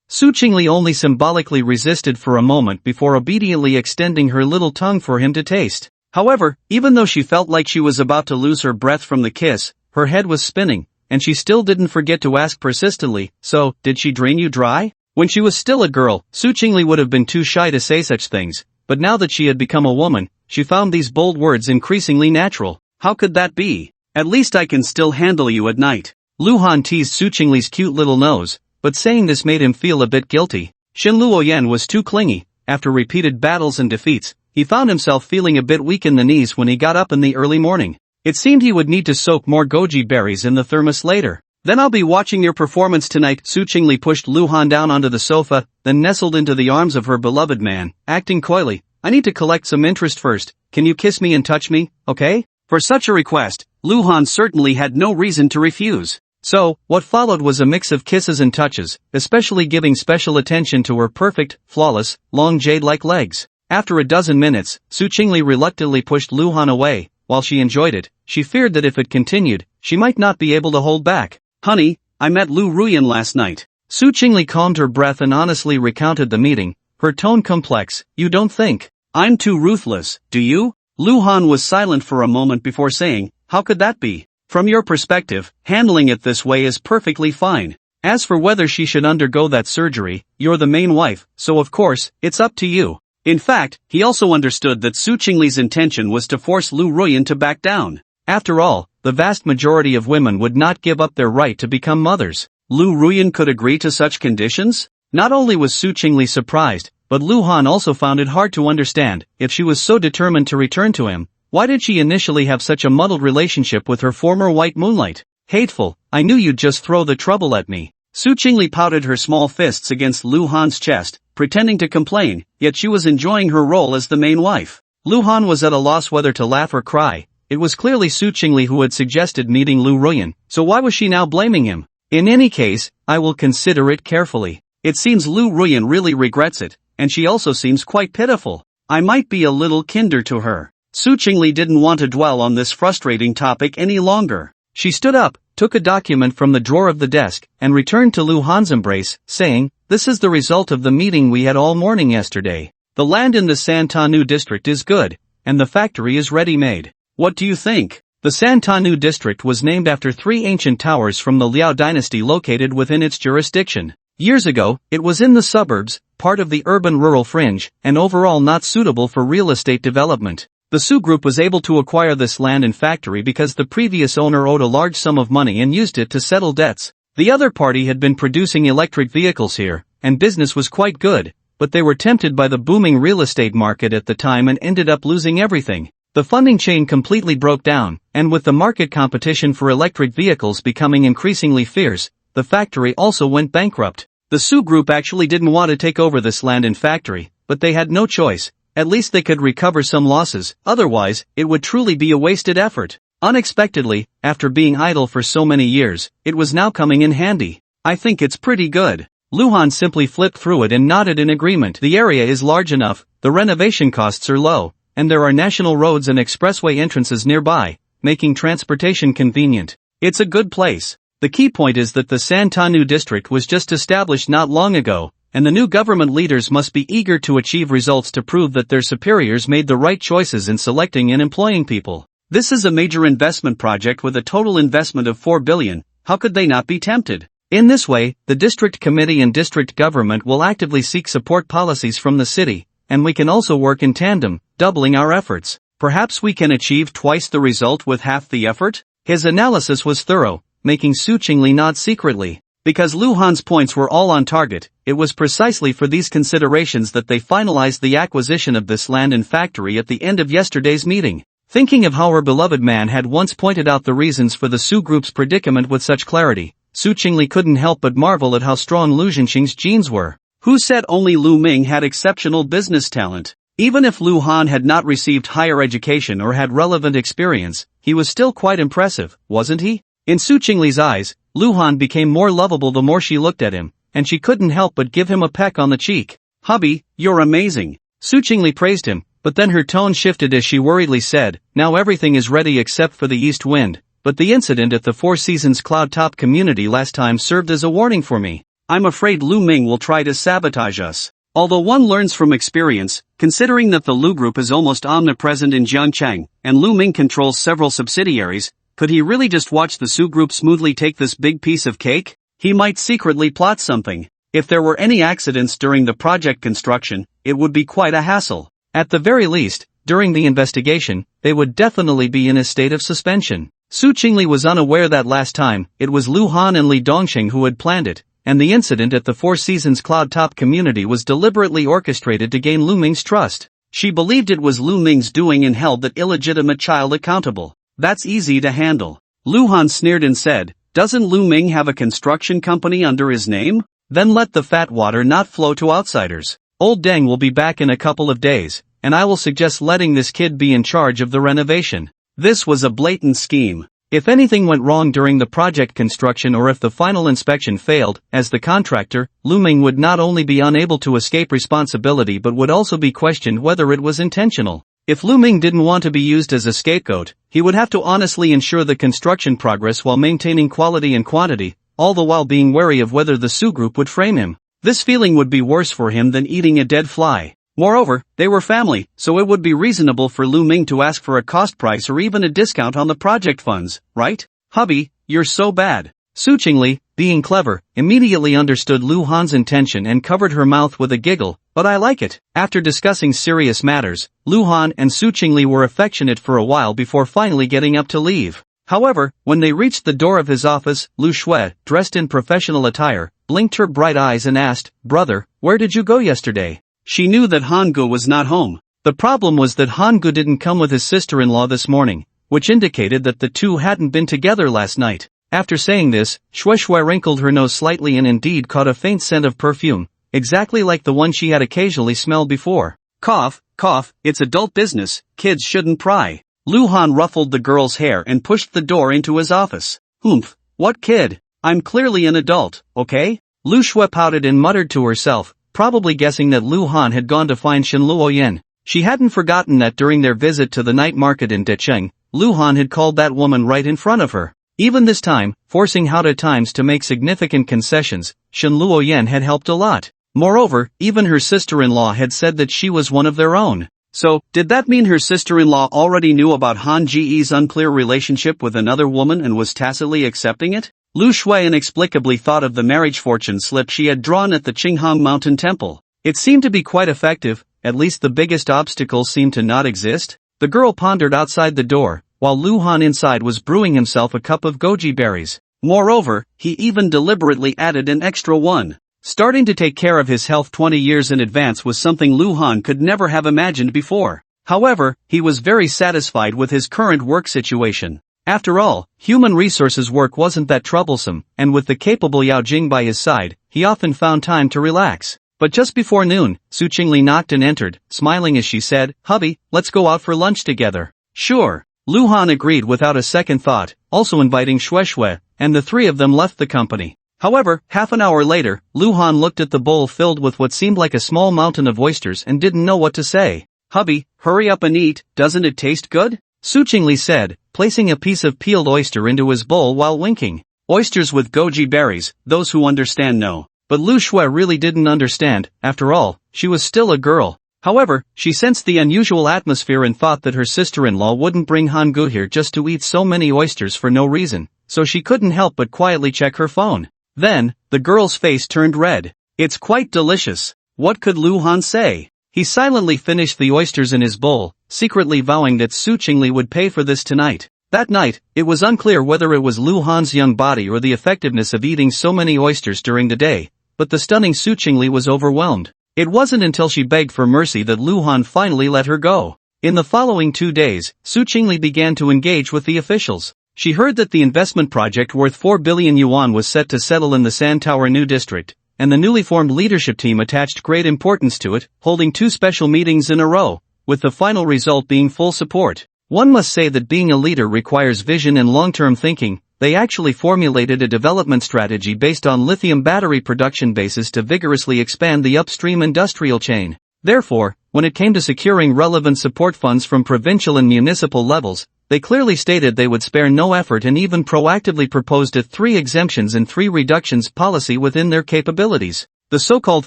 Su Chingle only symbolically resisted for a moment before obediently extending her little tongue for him to taste. However, even though she felt like she was about to lose her breath from the kiss, her head was spinning, and she still didn't forget to ask persistently, so, did she drain you dry? When she was still a girl, Su Chingle would have been too shy to say such things, but now that she had become a woman, she found these bold words increasingly natural. How could that be? At least I can still handle you at night. Lu Han teased Su Chingle's cute little nose, but saying this made him feel a bit guilty. Shin Luoyan was too clingy. After repeated battles and defeats, he found himself feeling a bit weak in the knees when he got up in the early morning. It seemed he would need to soak more goji berries in the thermos later. Then I'll be watching your performance tonight. Su Chingle pushed Lu Han down onto the sofa, then nestled into the arms of her beloved man, acting coyly. I need to collect some interest first. Can you kiss me and touch me, okay? For such a request, Lu Han certainly had no reason to refuse. So, what followed was a mix of kisses and touches, especially giving special attention to her perfect, flawless, long jade-like legs. After a dozen minutes, Su Chingle reluctantly pushed Lu Han away. While she enjoyed it, she feared that if it continued, she might not be able to hold back. Honey, I met Ruan last night. Su Chingle calmed her breath and honestly recounted the meeting, her tone complex. You don't think I'm too ruthless, do you? Lu Han was silent for a moment before saying, how could that be? From your perspective, handling it this way is perfectly fine. As for whether she should undergo that surgery, you're the main wife, so of course, it's up to you. In fact, he also understood that Su Chingle's intention was to force Ruan to back down. After all, the vast majority of women would not give up their right to become mothers. Ruan could agree to such conditions? Not only was Su Chingle surprised, but Lu Han also found it hard to understand. If she was so determined to return to him, why did she initially have such a muddled relationship with her former white moonlight? Hateful, I knew you'd just throw the trouble at me. Su Chingle pouted her small fists against Lu Han's chest, pretending to complain, yet she was enjoying her role as the main wife. Lu Han was at a loss whether to laugh or cry. It was clearly Su Chingle who had suggested meeting Ruan, so why was she now blaming him? In any case, I will consider it carefully. It seems Ruan really regrets it, and she also seems quite pitiful. I might be a little kinder to her. Su Chingle didn't want to dwell on this frustrating topic any longer. She stood up, took a document from the drawer of the desk, and returned to Lu Han's embrace, saying, this is the result of the meeting we had all morning yesterday. The land in the Santanu district is good, and the factory is ready-made. What do you think? The Santanu district was named after 3 ancient towers from the Liao dynasty located within its jurisdiction. Years ago, it was in the suburbs, part of the urban-rural fringe, and overall not suitable for real estate development. The Su Group was able to acquire this land and factory because the previous owner owed a large sum of money and used it to settle debts. The other party had been producing electric vehicles here, and business was quite good, but they were tempted by the booming real estate market at the time and ended up losing everything. The funding chain completely broke down, and with the market competition for electric vehicles becoming increasingly fierce, the factory also went bankrupt. The Su group actually didn't want to take over this land and factory, but they had no choice. At least they could recover some losses, otherwise, it would truly be a wasted effort. Unexpectedly, after being idle for so many years, it was now coming in handy. I think it's pretty good. Luhan simply flipped through it and nodded in agreement. The area is large enough, the renovation costs are low, and there are national roads and expressway entrances nearby, making transportation convenient. It's a good place. The key point is that the Santanu district was just established not long ago, and the new government leaders must be eager to achieve results to prove that their superiors made the right choices in selecting and employing people. This is a major investment project with a total investment of 4 billion, how could they not be tempted? In this way, the district committee and district government will actively seek support policies from the city, and we can also work in tandem, doubling our efforts. Perhaps we can achieve twice the result with half the effort? His analysis was thorough, making Su Chingle nod secretly. Because Luhan's points were all on target, it was precisely for these considerations that they finalized the acquisition of this land and factory at the end of yesterday's meeting. Thinking of how her beloved man had once pointed out the reasons for the Su group's predicament with such clarity, Su Chingle couldn't help but marvel at how strong Lu Zhenxing's genes were. Who said only Lu Ming had exceptional business talent? Even if Lu Han had not received higher education or had relevant experience, he was still quite impressive, wasn't he? In Su Chingle's eyes, Lu Han became more lovable the more she looked at him, and she couldn't help but give him a peck on the cheek. "Hubby, you're amazing." Su Chingle praised him, but then her tone shifted as she worriedly said, "Now everything is ready except for the east wind, but the incident at the Four Seasons Cloud Top community last time served as a warning for me. I'm afraid Lu Ming will try to sabotage us." Although one learns from experience, considering that the Lu group is almost omnipresent in Jiangchang, and Lu Ming controls several subsidiaries, could he really just watch the Su group smoothly take this big piece of cake? He might secretly plot something. If there were any accidents during the project construction, it would be quite a hassle. At the very least, during the investigation, they would definitely be in a state of suspension. Su Chingle was unaware that last time, it was Lu Han and Li Dongxing who had planned it, and the incident at the Four Seasons Cloud Top community was deliberately orchestrated to gain Lu Ming's trust. She believed it was Lu Ming's doing and held that illegitimate child accountable. That's easy to handle. Lu Han sneered and said, "Doesn't Lu Ming have a construction company under his name? Then let the fat water not flow to outsiders. Old Deng will be back in a couple of days, and I will suggest letting this kid be in charge of the renovation." This was a blatant scheme. If anything went wrong during the project construction or if the final inspection failed, as the contractor, Lu Ming would not only be unable to escape responsibility but would also be questioned whether it was intentional. If Lu Ming didn't want to be used as a scapegoat, he would have to honestly ensure the construction progress while maintaining quality and quantity, all the while being wary of whether the Su group would frame him. This feeling would be worse for him than eating a dead fly. Moreover, they were family, so it would be reasonable for Lu Ming to ask for a cost price or even a discount on the project funds, right? "Hubby, you're so bad." Su Chingle, being clever, immediately understood Lu Han's intention and covered her mouth with a giggle, "But I like it." After discussing serious matters, Lu Han and Su Chingle were affectionate for a while before finally getting up to leave. However, when they reached the door of his office, Lu Shui, dressed in professional attire, blinked her bright eyes and asked, "Brother, where did you go yesterday?" She knew that Hangu was not home. The problem was that Hangu didn't come with his sister-in-law this morning, which indicated that the two hadn't been together last night. After saying this, Shui Shui wrinkled her nose slightly and indeed caught a faint scent of perfume, exactly like the one she had occasionally smelled before. Cough, cough, it's adult business, kids shouldn't pry. Lu Han ruffled the girl's hair and pushed the door into his office. "Oomph, what kid? I'm clearly an adult, okay?" Lu Shui pouted and muttered to herself, probably guessing that Lu Han had gone to find Shen Luoyan. She hadn't forgotten that during their visit to the night market in Decheng, Lu Han had called that woman right in front of her. Even this time, forcing Hao at times to make significant concessions, Shen Luoyan had helped a lot. Moreover, even her sister-in-law had said that she was one of their own. So, did that mean her sister-in-law already knew about Han Ji's unclear relationship with another woman and was tacitly accepting it? Lu Shui inexplicably thought of the marriage fortune slip she had drawn at the Qinghang Mountain Temple. It seemed to be quite effective, at least the biggest obstacles seemed to not exist. The girl pondered outside the door, while Lu Han inside was brewing himself a cup of goji berries. Moreover, he even deliberately added an extra one. Starting to take care of his health 20 years in advance was something Lu Han could never have imagined before. However, he was very satisfied with his current work situation. After all, human resources work wasn't that troublesome, and with the capable Yao Jing by his side, he often found time to relax. But just before noon, Su Chingle knocked and entered, smiling as she said, "Hubby, let's go out for lunch together." "Sure." Luhan agreed without a second thought, also inviting Shui, and the three of them left the company. However, half an hour later, Luhan looked at the bowl filled with what seemed like a small mountain of oysters and didn't know what to say. "Hubby, hurry up and eat, doesn't it taste good?" Su Chingle said, placing a piece of peeled oyster into his bowl while winking. Oysters with goji berries, those who understand know. But Lu Shui really didn't understand. After all, she was still a girl. However, she sensed the unusual atmosphere and thought that her sister-in-law wouldn't bring Hangu here just to eat so many oysters for no reason, so she couldn't help but quietly check her phone. Then, the girl's face turned red. "It's quite delicious." What could Luhan say? He silently finished the oysters in his bowl, secretly vowing that Su Chingle would pay for this tonight. That night, it was unclear whether it was Luhan's young body or the effectiveness of eating so many oysters during the day, but the stunning Su Chingle was overwhelmed. It wasn't until she begged for mercy that Luhan finally let her go. In the following 2 days, Su Chingle began to engage with the officials. She heard that the investment project worth 4 billion yuan was set to settle in the Sand Tower New District, and the newly formed leadership team attached great importance to it, holding 2 special meetings in a row, with the final result being full support. One must say that being a leader requires vision and long-term thinking. They actually formulated a development strategy based on lithium battery production bases to vigorously expand the upstream industrial chain. Therefore, when it came to securing relevant support funds from provincial and municipal levels, they clearly stated they would spare no effort and even proactively proposed a 3 exemptions and 3 reductions policy within their capabilities. The so-called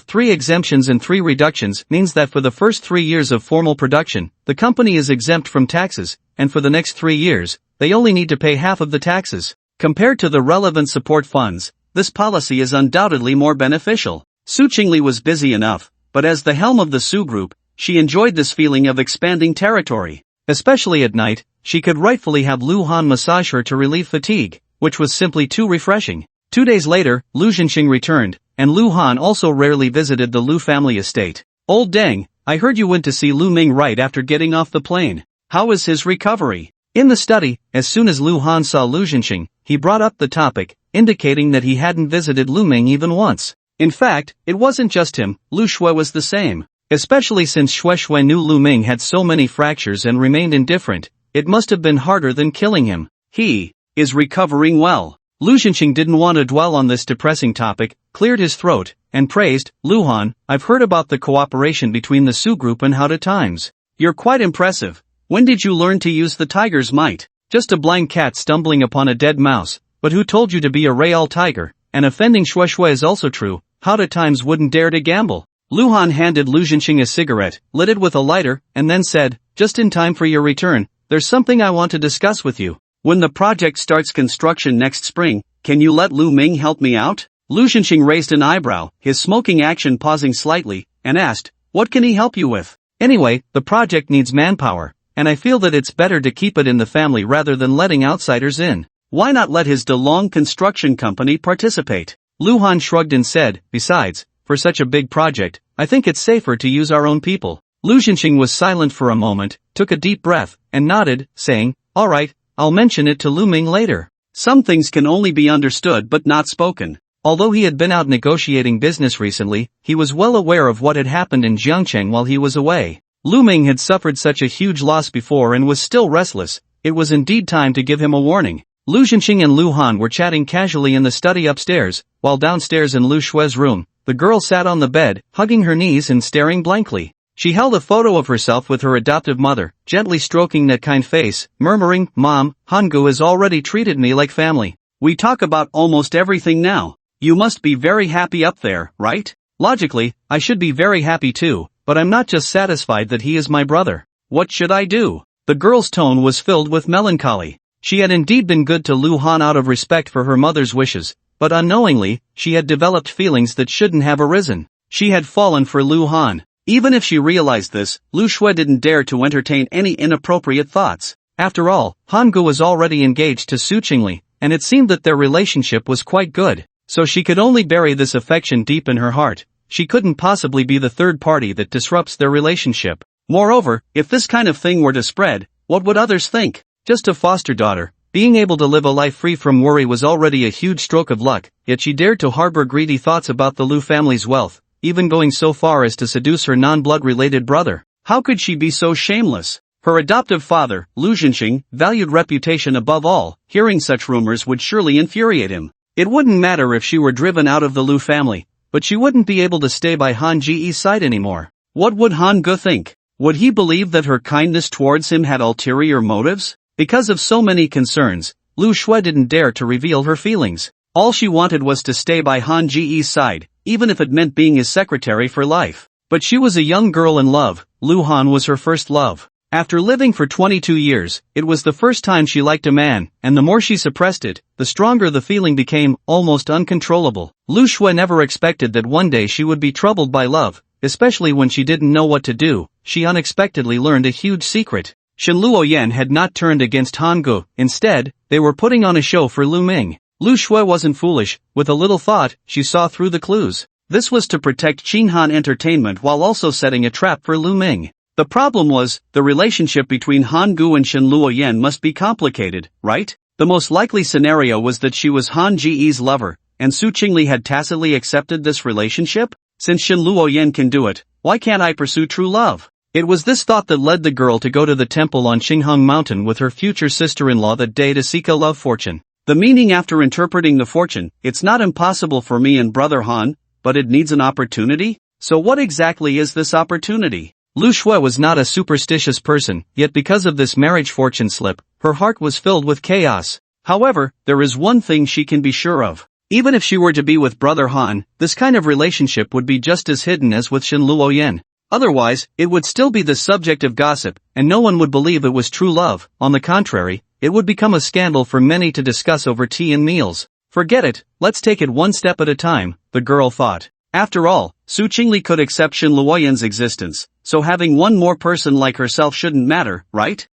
3 exemptions and 3 reductions means that for the first 3 years of formal production, the company is exempt from taxes, and for the next 3 years, they only need to pay half of the taxes. Compared to the relevant support funds, this policy is undoubtedly more beneficial. Su Chingle was busy enough, but as the helm of the Su Group, she enjoyed this feeling of expanding territory. Especially at night, she could rightfully have Luhan massage her to relieve fatigue, which was simply too refreshing. 2 days later, Lu Zhenxing returned, and Luhan also rarely visited the Lu family estate. "Old Deng, I heard you went to see Lu Ming right after getting off the plane. How is his recovery?" In the study, as soon as Luhan saw Lu Zhenxing, he brought up the topic, indicating that he hadn't visited Lu Ming even once. In fact, it wasn't just him, Lu Shui was the same. Especially since Shui knew Lu Ming had so many fractures and remained indifferent, it must have been harder than killing him. "He is recovering well." Lu Zhenxing didn't want to dwell on this depressing topic, cleared his throat, and praised, "Luhan, I've heard about the cooperation between the Su Group and How to Times. You're quite impressive. When did you learn to use the tiger's might?" "Just a blind cat stumbling upon a dead mouse, but who told you to be a real tiger? And offending Shui is also true. How to Times wouldn't dare to gamble." Luhan handed Lu Zhenxing a cigarette, lit it with a lighter, and then said, "Just in time for your return, there's something I want to discuss with you. When the project starts construction next spring, can you let Lu Ming help me out?" Lu Zhenxing raised an eyebrow, his smoking action pausing slightly, and asked, "What can he help you with?" "Anyway, the project needs manpower, and I feel that it's better to keep it in the family rather than letting outsiders in. Why not let his DeLong construction company participate?" Luhan shrugged and said, "Besides, for such a big project, I think it's safer to use our own people." Lu Zhenxing was silent for a moment, took a deep breath, and nodded, saying, "All right, I'll mention it to Lu Ming later." Some things can only be understood but not spoken. Although he had been out negotiating business recently, he was well aware of what had happened in Jiangcheng while he was away. Lu Ming had suffered such a huge loss before and was still restless. It was indeed time to give him a warning. Lu Zhenxing and Lu Han were chatting casually in the study upstairs, while downstairs in Lu Shui's room, the girl sat on the bed, hugging her knees and staring blankly. She held a photo of herself with her adoptive mother, gently stroking that kind face, murmuring, "Mom, Hangu has already treated me like family. We talk about almost everything now. You must be very happy up there, right?" "Logically, I should be very happy too, but I'm not just satisfied that he is my brother. What should I do?" The girl's tone was filled with melancholy. She had indeed been good to Lu Han out of respect for her mother's wishes, but unknowingly, she had developed feelings that shouldn't have arisen. She had fallen for Lu Han. Even if she realized this, Lu Shui didn't dare to entertain any inappropriate thoughts. After all, Hangu was already engaged to Su Chingle, and it seemed that their relationship was quite good. So she could only bury this affection deep in her heart. She couldn't possibly be the third party that disrupts their relationship. Moreover, if this kind of thing were to spread, what would others think? Just a foster daughter, Being able to live a life free from worry was already a huge stroke of luck, yet she dared to harbor greedy thoughts about the Lu family's wealth, even going so far as to seduce her non-blood related brother. How could she be so shameless? Her adoptive father, Lu Zhenxing, valued reputation above all. Hearing such rumors would surely infuriate him. It wouldn't matter if she were driven out of the Lu family, but she wouldn't be able to stay by Han Ji's side anymore. What would Han Ge think? Would he believe that her kindness towards him had ulterior motives? Because of so many concerns, Lu Shui didn't dare to reveal her feelings. All she wanted was to stay by Han Ji's side, even if it meant being his secretary for life. But she was a young girl in love. Lu Han was her first love. After living for 22 years, it was the first time she liked a man, and the more she suppressed it, the stronger the feeling became, almost uncontrollable. Lu Shui never expected that one day she would be troubled by love, especially when she didn't know what to do. She unexpectedly learned a huge secret. Shen Luoyan had not turned against Han Ge, instead, they were putting on a show for Lu Ming. Lu Shui wasn't foolish. With a little thought, she saw through the clues. This was to protect Qinghan Entertainment while also setting a trap for Lu Ming. The problem was, the relationship between Han Ge and Shen Luoyan must be complicated, right? The most likely scenario was that she was Han Ji's lover, and Su Chingle had tacitly accepted this relationship? Since Shen Luoyan can do it, why can't I pursue true love? It was this thought that led the girl to go to the temple on Xinghang Mountain with her future sister-in-law that day to seek a love fortune. The meaning after interpreting the fortune, it's not impossible for me and brother Han, but it needs an opportunity? So what exactly is this opportunity? Lu Shui was not a superstitious person, yet because of this marriage fortune slip, her heart was filled with chaos. However, there is one thing she can be sure of. Even if she were to be with brother Han, this kind of relationship would be just as hidden as with Shen Luoyan. Otherwise, it would still be the subject of gossip, and no one would believe it was true love. On the contrary, it would become a scandal for many to discuss over tea and meals. Forget it, let's take it one step at a time, the girl thought. After all, Su Chingle could accept Shen Luoyan's existence, so having one more person like herself shouldn't matter, right?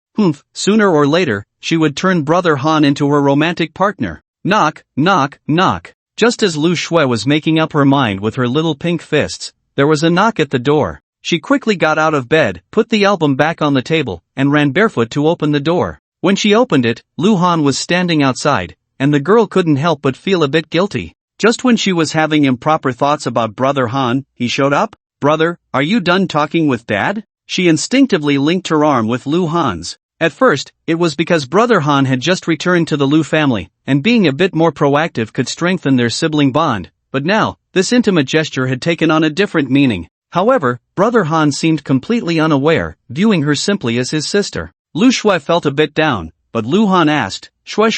Sooner or later, she would turn brother Han into her romantic partner. Knock, knock, knock. Just as Lu Shui was making up her mind with her little pink fists, there was a knock at the door. She quickly got out of bed, put the album back on the table, and ran barefoot to open the door. When she opened it, Lu Han was standing outside, and the girl couldn't help but feel a bit guilty. Just when she was having improper thoughts about brother Han, he showed up. Brother, are you done talking with Dad? She instinctively linked her arm with Lu Han's. At first, it was because brother Han had just returned to the Lu family, and being a bit more proactive could strengthen their sibling bond, but now, this intimate gesture had taken on a different meaning. However, brother Han seemed completely unaware, viewing her simply as his sister. Lu Shui felt a bit down, but Lu Han asked, Shui,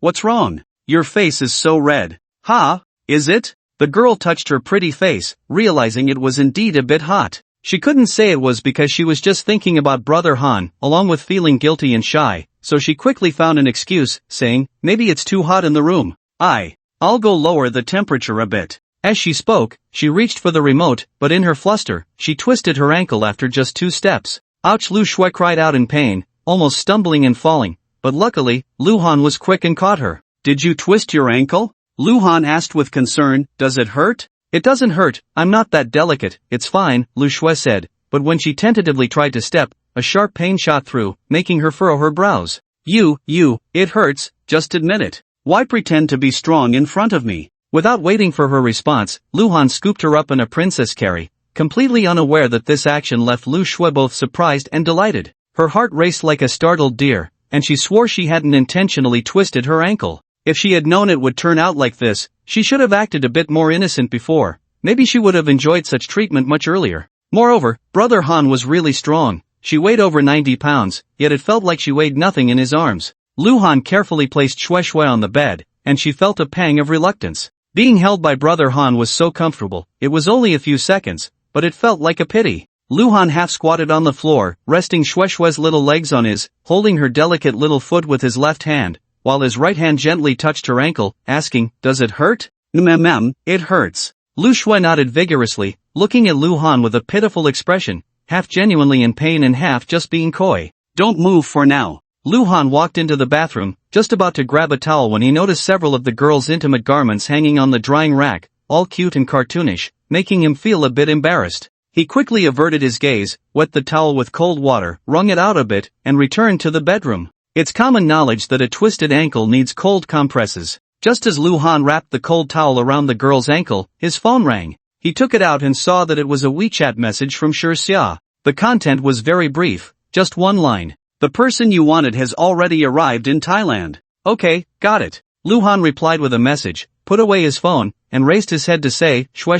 what's wrong? Your face is so red. Ha, is it? The girl touched her pretty face, realizing it was indeed a bit hot. She couldn't say it was because she was just thinking about brother Han, along with feeling guilty and shy, so she quickly found an excuse, saying, maybe it's too hot in the room. I'll go lower the temperature a bit. As she spoke, she reached for the remote, but in her fluster, she twisted her ankle after just 2 steps. Ouch! Lu Shui cried out in pain, almost stumbling and falling, but luckily, Lu Han was quick and caught her. Did you twist your ankle? Lu Han asked with concern, does it hurt? It doesn't hurt, I'm not that delicate, it's fine, Lu Shui said, but when she tentatively tried to step, a sharp pain shot through, making her furrow her brows. It hurts, just admit it. Why pretend to be strong in front of me? Without waiting for her response, Lu Han scooped her up in a princess carry, completely unaware that this action left Lu Shui both surprised and delighted. Her heart raced like a startled deer, and she swore she hadn't intentionally twisted her ankle. If she had known it would turn out like this, she should have acted a bit more innocent before. Maybe she would have enjoyed such treatment much earlier. Moreover, brother Han was really strong. She weighed over 90 pounds, yet it felt like she weighed nothing in his arms. Lu Han carefully placed Shui on the bed, and she felt a pang of reluctance. Being held by brother Han was so comfortable, it was only a few seconds, but it felt like a pity. Lu Han half squatted on the floor, resting Shui's little legs on his, holding her delicate little foot with his left hand, while his right hand gently touched her ankle, asking, does it hurt? It hurts. Lu Shui nodded vigorously, looking at Lu Han with a pitiful expression, half genuinely in pain and half just being coy. Don't move for now. Lu Han walked into the bathroom, just about to grab a towel when he noticed several of the girl's intimate garments hanging on the drying rack, all cute and cartoonish, making him feel a bit embarrassed. He quickly averted his gaze, wet the towel with cold water, wrung it out a bit, and returned to the bedroom. It's common knowledge that a twisted ankle needs cold compresses. Just as Lu Han wrapped the cold towel around the girl's ankle, his phone rang. He took it out and saw that it was a WeChat message from Xia. The content was very brief, just one line. The person you wanted has already arrived in Thailand. Okay, got it. Lu Han replied with a message, put away his phone, and raised his head to say, Shui,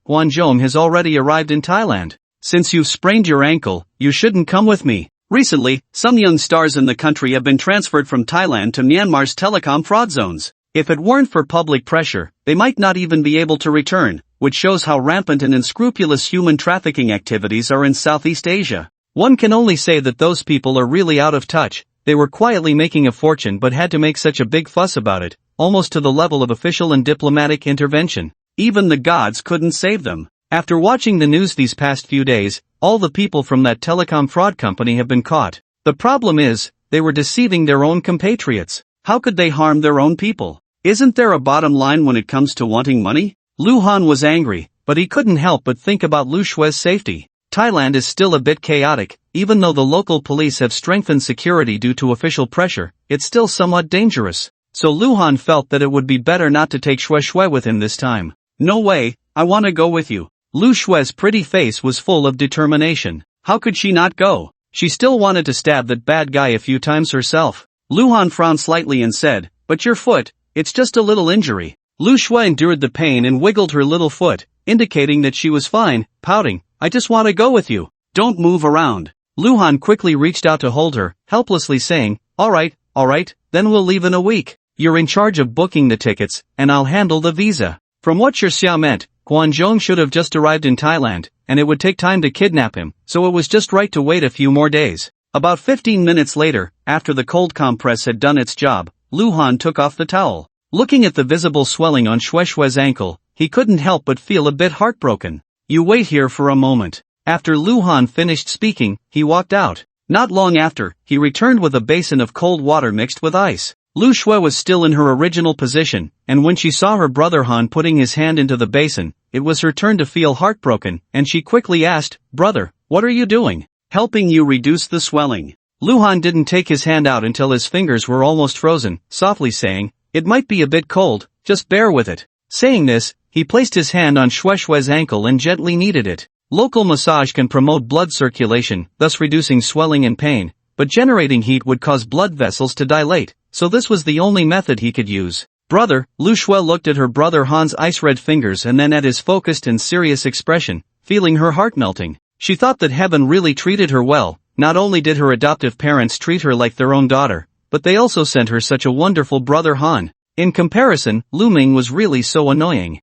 Guanzhong has already arrived in Thailand. Since you've sprained your ankle, you shouldn't come with me. Recently, some young stars in the country have been transferred from Thailand to Myanmar's telecom fraud zones. If it weren't for public pressure, they might not even be able to return, which shows how rampant and unscrupulous human trafficking activities are in Southeast Asia. One can only say that those people are really out of touch. They were quietly making a fortune but had to make such a big fuss about it, almost to the level of official and diplomatic intervention. Even the gods couldn't save them. After watching the news these past few days, all the people from that telecom fraud company have been caught. The problem is, they were deceiving their own compatriots. How could they harm their own people? Isn't there a bottom line when it comes to wanting money? Lu Han was angry, but he couldn't help but think about Lu Shui's safety. Thailand is still a bit chaotic, even though the local police have strengthened security due to official pressure, it's still somewhat dangerous. So Lu Han felt that it would be better not to take Shui with him this time. No way, I want to go with you. Lu Shui's pretty face was full of determination. How could she not go? She still wanted to stab that bad guy a few times herself. Lu Han frowned slightly and said, but your foot, it's just a little injury. Lu Shui endured the pain and wiggled her little foot, indicating that she was fine, pouting, I just want to go with you. Don't move around. Lu Han quickly reached out to hold her, helplessly saying, alright, then we'll leave in a week. You're in charge of booking the tickets, and I'll handle the visa. From what Xia meant, Guanzhong should have just arrived in Thailand, and it would take time to kidnap him, so it was just right to wait a few more days. About 15 minutes later, after the cold compress had done its job, Lu Han took off the towel. Looking at the visible swelling on Shui's ankle, he couldn't help but feel a bit heartbroken. You wait here for a moment. After Lu Han finished speaking, he walked out. Not long after, he returned with a basin of cold water mixed with ice. Lu Shui was still in her original position, and when she saw her brother Han putting his hand into the basin, it was her turn to feel heartbroken, and she quickly asked, Brother, what are you doing? Helping you reduce the swelling. Lu Han didn't take his hand out until his fingers were almost frozen, softly saying, it might be a bit cold, just bear with it. Saying this, he placed his hand on Shui's ankle and gently kneaded it. Local massage can promote blood circulation, thus reducing swelling and pain, but generating heat would cause blood vessels to dilate, so this was the only method he could use. Brother, Lu Shui looked at her brother Han's ice-red fingers and then at his focused and serious expression, feeling her heart melting. She thought that heaven really treated her well. Not only did her adoptive parents treat her like their own daughter, but they also sent her such a wonderful brother Han. In comparison, Lu Ming was really so annoying.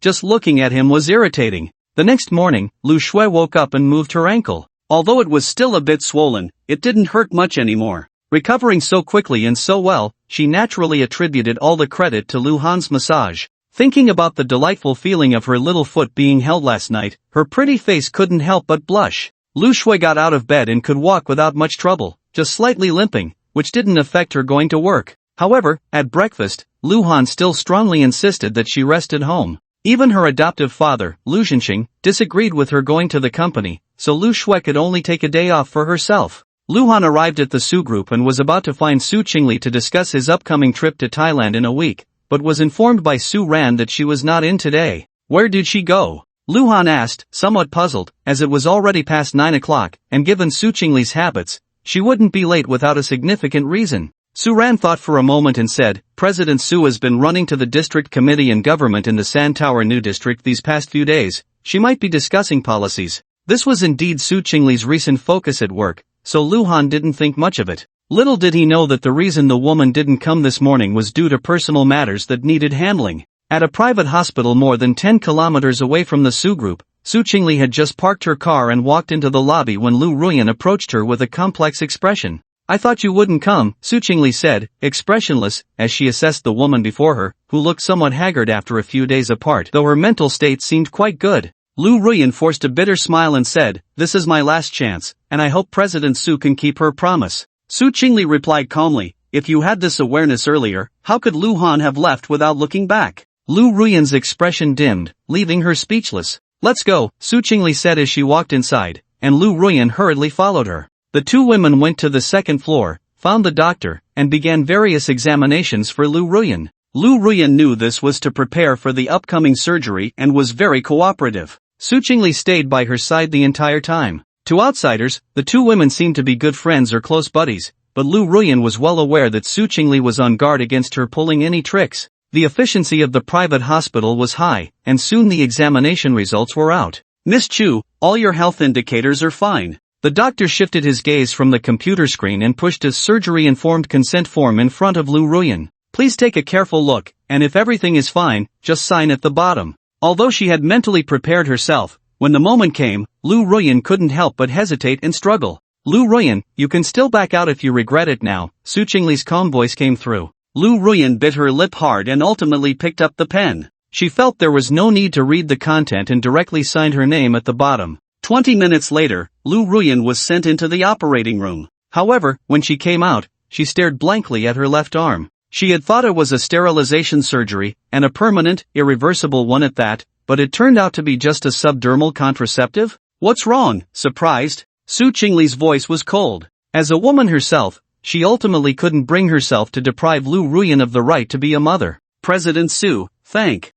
Just looking at him was irritating. The next morning, Lu Shui woke up and moved her ankle. Although it was still a bit swollen, it didn't hurt much anymore. Recovering so quickly and so well, she naturally attributed all the credit to Lu Han's massage. Thinking about the delightful feeling of her little foot being held last night, her pretty face couldn't help but blush. Lu Shui got out of bed and could walk without much trouble, just slightly limping, which didn't affect her going to work. However, at breakfast, Lu Han still strongly insisted that she rest at home. Even her adoptive father, Lu Zhenxing, disagreed with her going to the company, so Lu Shui could only take a day off for herself. Lu Han arrived at the Su group and was about to find Su Chingle to discuss his upcoming trip to Thailand in a week, but was informed by Su Ran that she was not in today. Where did she go? Lu Han asked, somewhat puzzled, as it was already past 9 o'clock, and given Su Chingle's habits, she wouldn't be late without a significant reason. Su Ran thought for a moment and said, President Su has been running to the district committee and government in the San Tower New District these past few days. She might be discussing policies. This was indeed Su Chingle's recent focus at work, so Lu Han didn't think much of it. Little did he know that the reason the woman didn't come this morning was due to personal matters that needed handling. At a private hospital more than 10 kilometers away from the Su group, Su Chingle had just parked her car and walked into the lobby when Ruan approached her with a complex expression. I thought you wouldn't come, Su Chingle said, expressionless, as she assessed the woman before her, who looked somewhat haggard after a few days apart, though her mental state seemed quite good. Ruan forced a bitter smile and said, this is my last chance, and I hope President Su can keep her promise. Su Chingle replied calmly, if you had this awareness earlier, how could Lu Han have left without looking back? Ruan's expression dimmed, leaving her speechless. Let's go, Su Chingle said as she walked inside, and Ruan hurriedly followed her. The two women went to the second floor, found the doctor, and began various examinations for Lu Ruyan. Lu Ruyan knew this was to prepare for the upcoming surgery and was very cooperative. Su Chingle stayed by her side the entire time. To outsiders, the two women seemed to be good friends or close buddies, but Lu Ruyan was well aware that Su Chingle was on guard against her pulling any tricks. The efficiency of the private hospital was high, and soon the examination results were out. "Miss Chu, all your health indicators are fine." The doctor shifted his gaze from the computer screen and pushed his surgery-informed consent form in front of Lu Ruyan. "Please take a careful look, and if everything is fine, just sign at the bottom." Although she had mentally prepared herself, when the moment came, Lu Ruyan couldn't help but hesitate and struggle. "Lu Ruyan, you can still back out if you regret it now," Su Chingle's calm voice came through. Lu Ruyan bit her lip hard and ultimately picked up the pen. She felt there was no need to read the content and directly signed her name at the bottom. 20 minutes later, Lu Ruyan was sent into the operating room. However, when she came out, she stared blankly at her left arm. She had thought it was a sterilization surgery, and a permanent, irreversible one at that, but it turned out to be just a subdermal contraceptive? "What's wrong?" surprised. Su Chingle's voice was cold. As a woman herself, she ultimately couldn't bring herself to deprive Lu Ruyan of the right to be a mother. "President Su, thank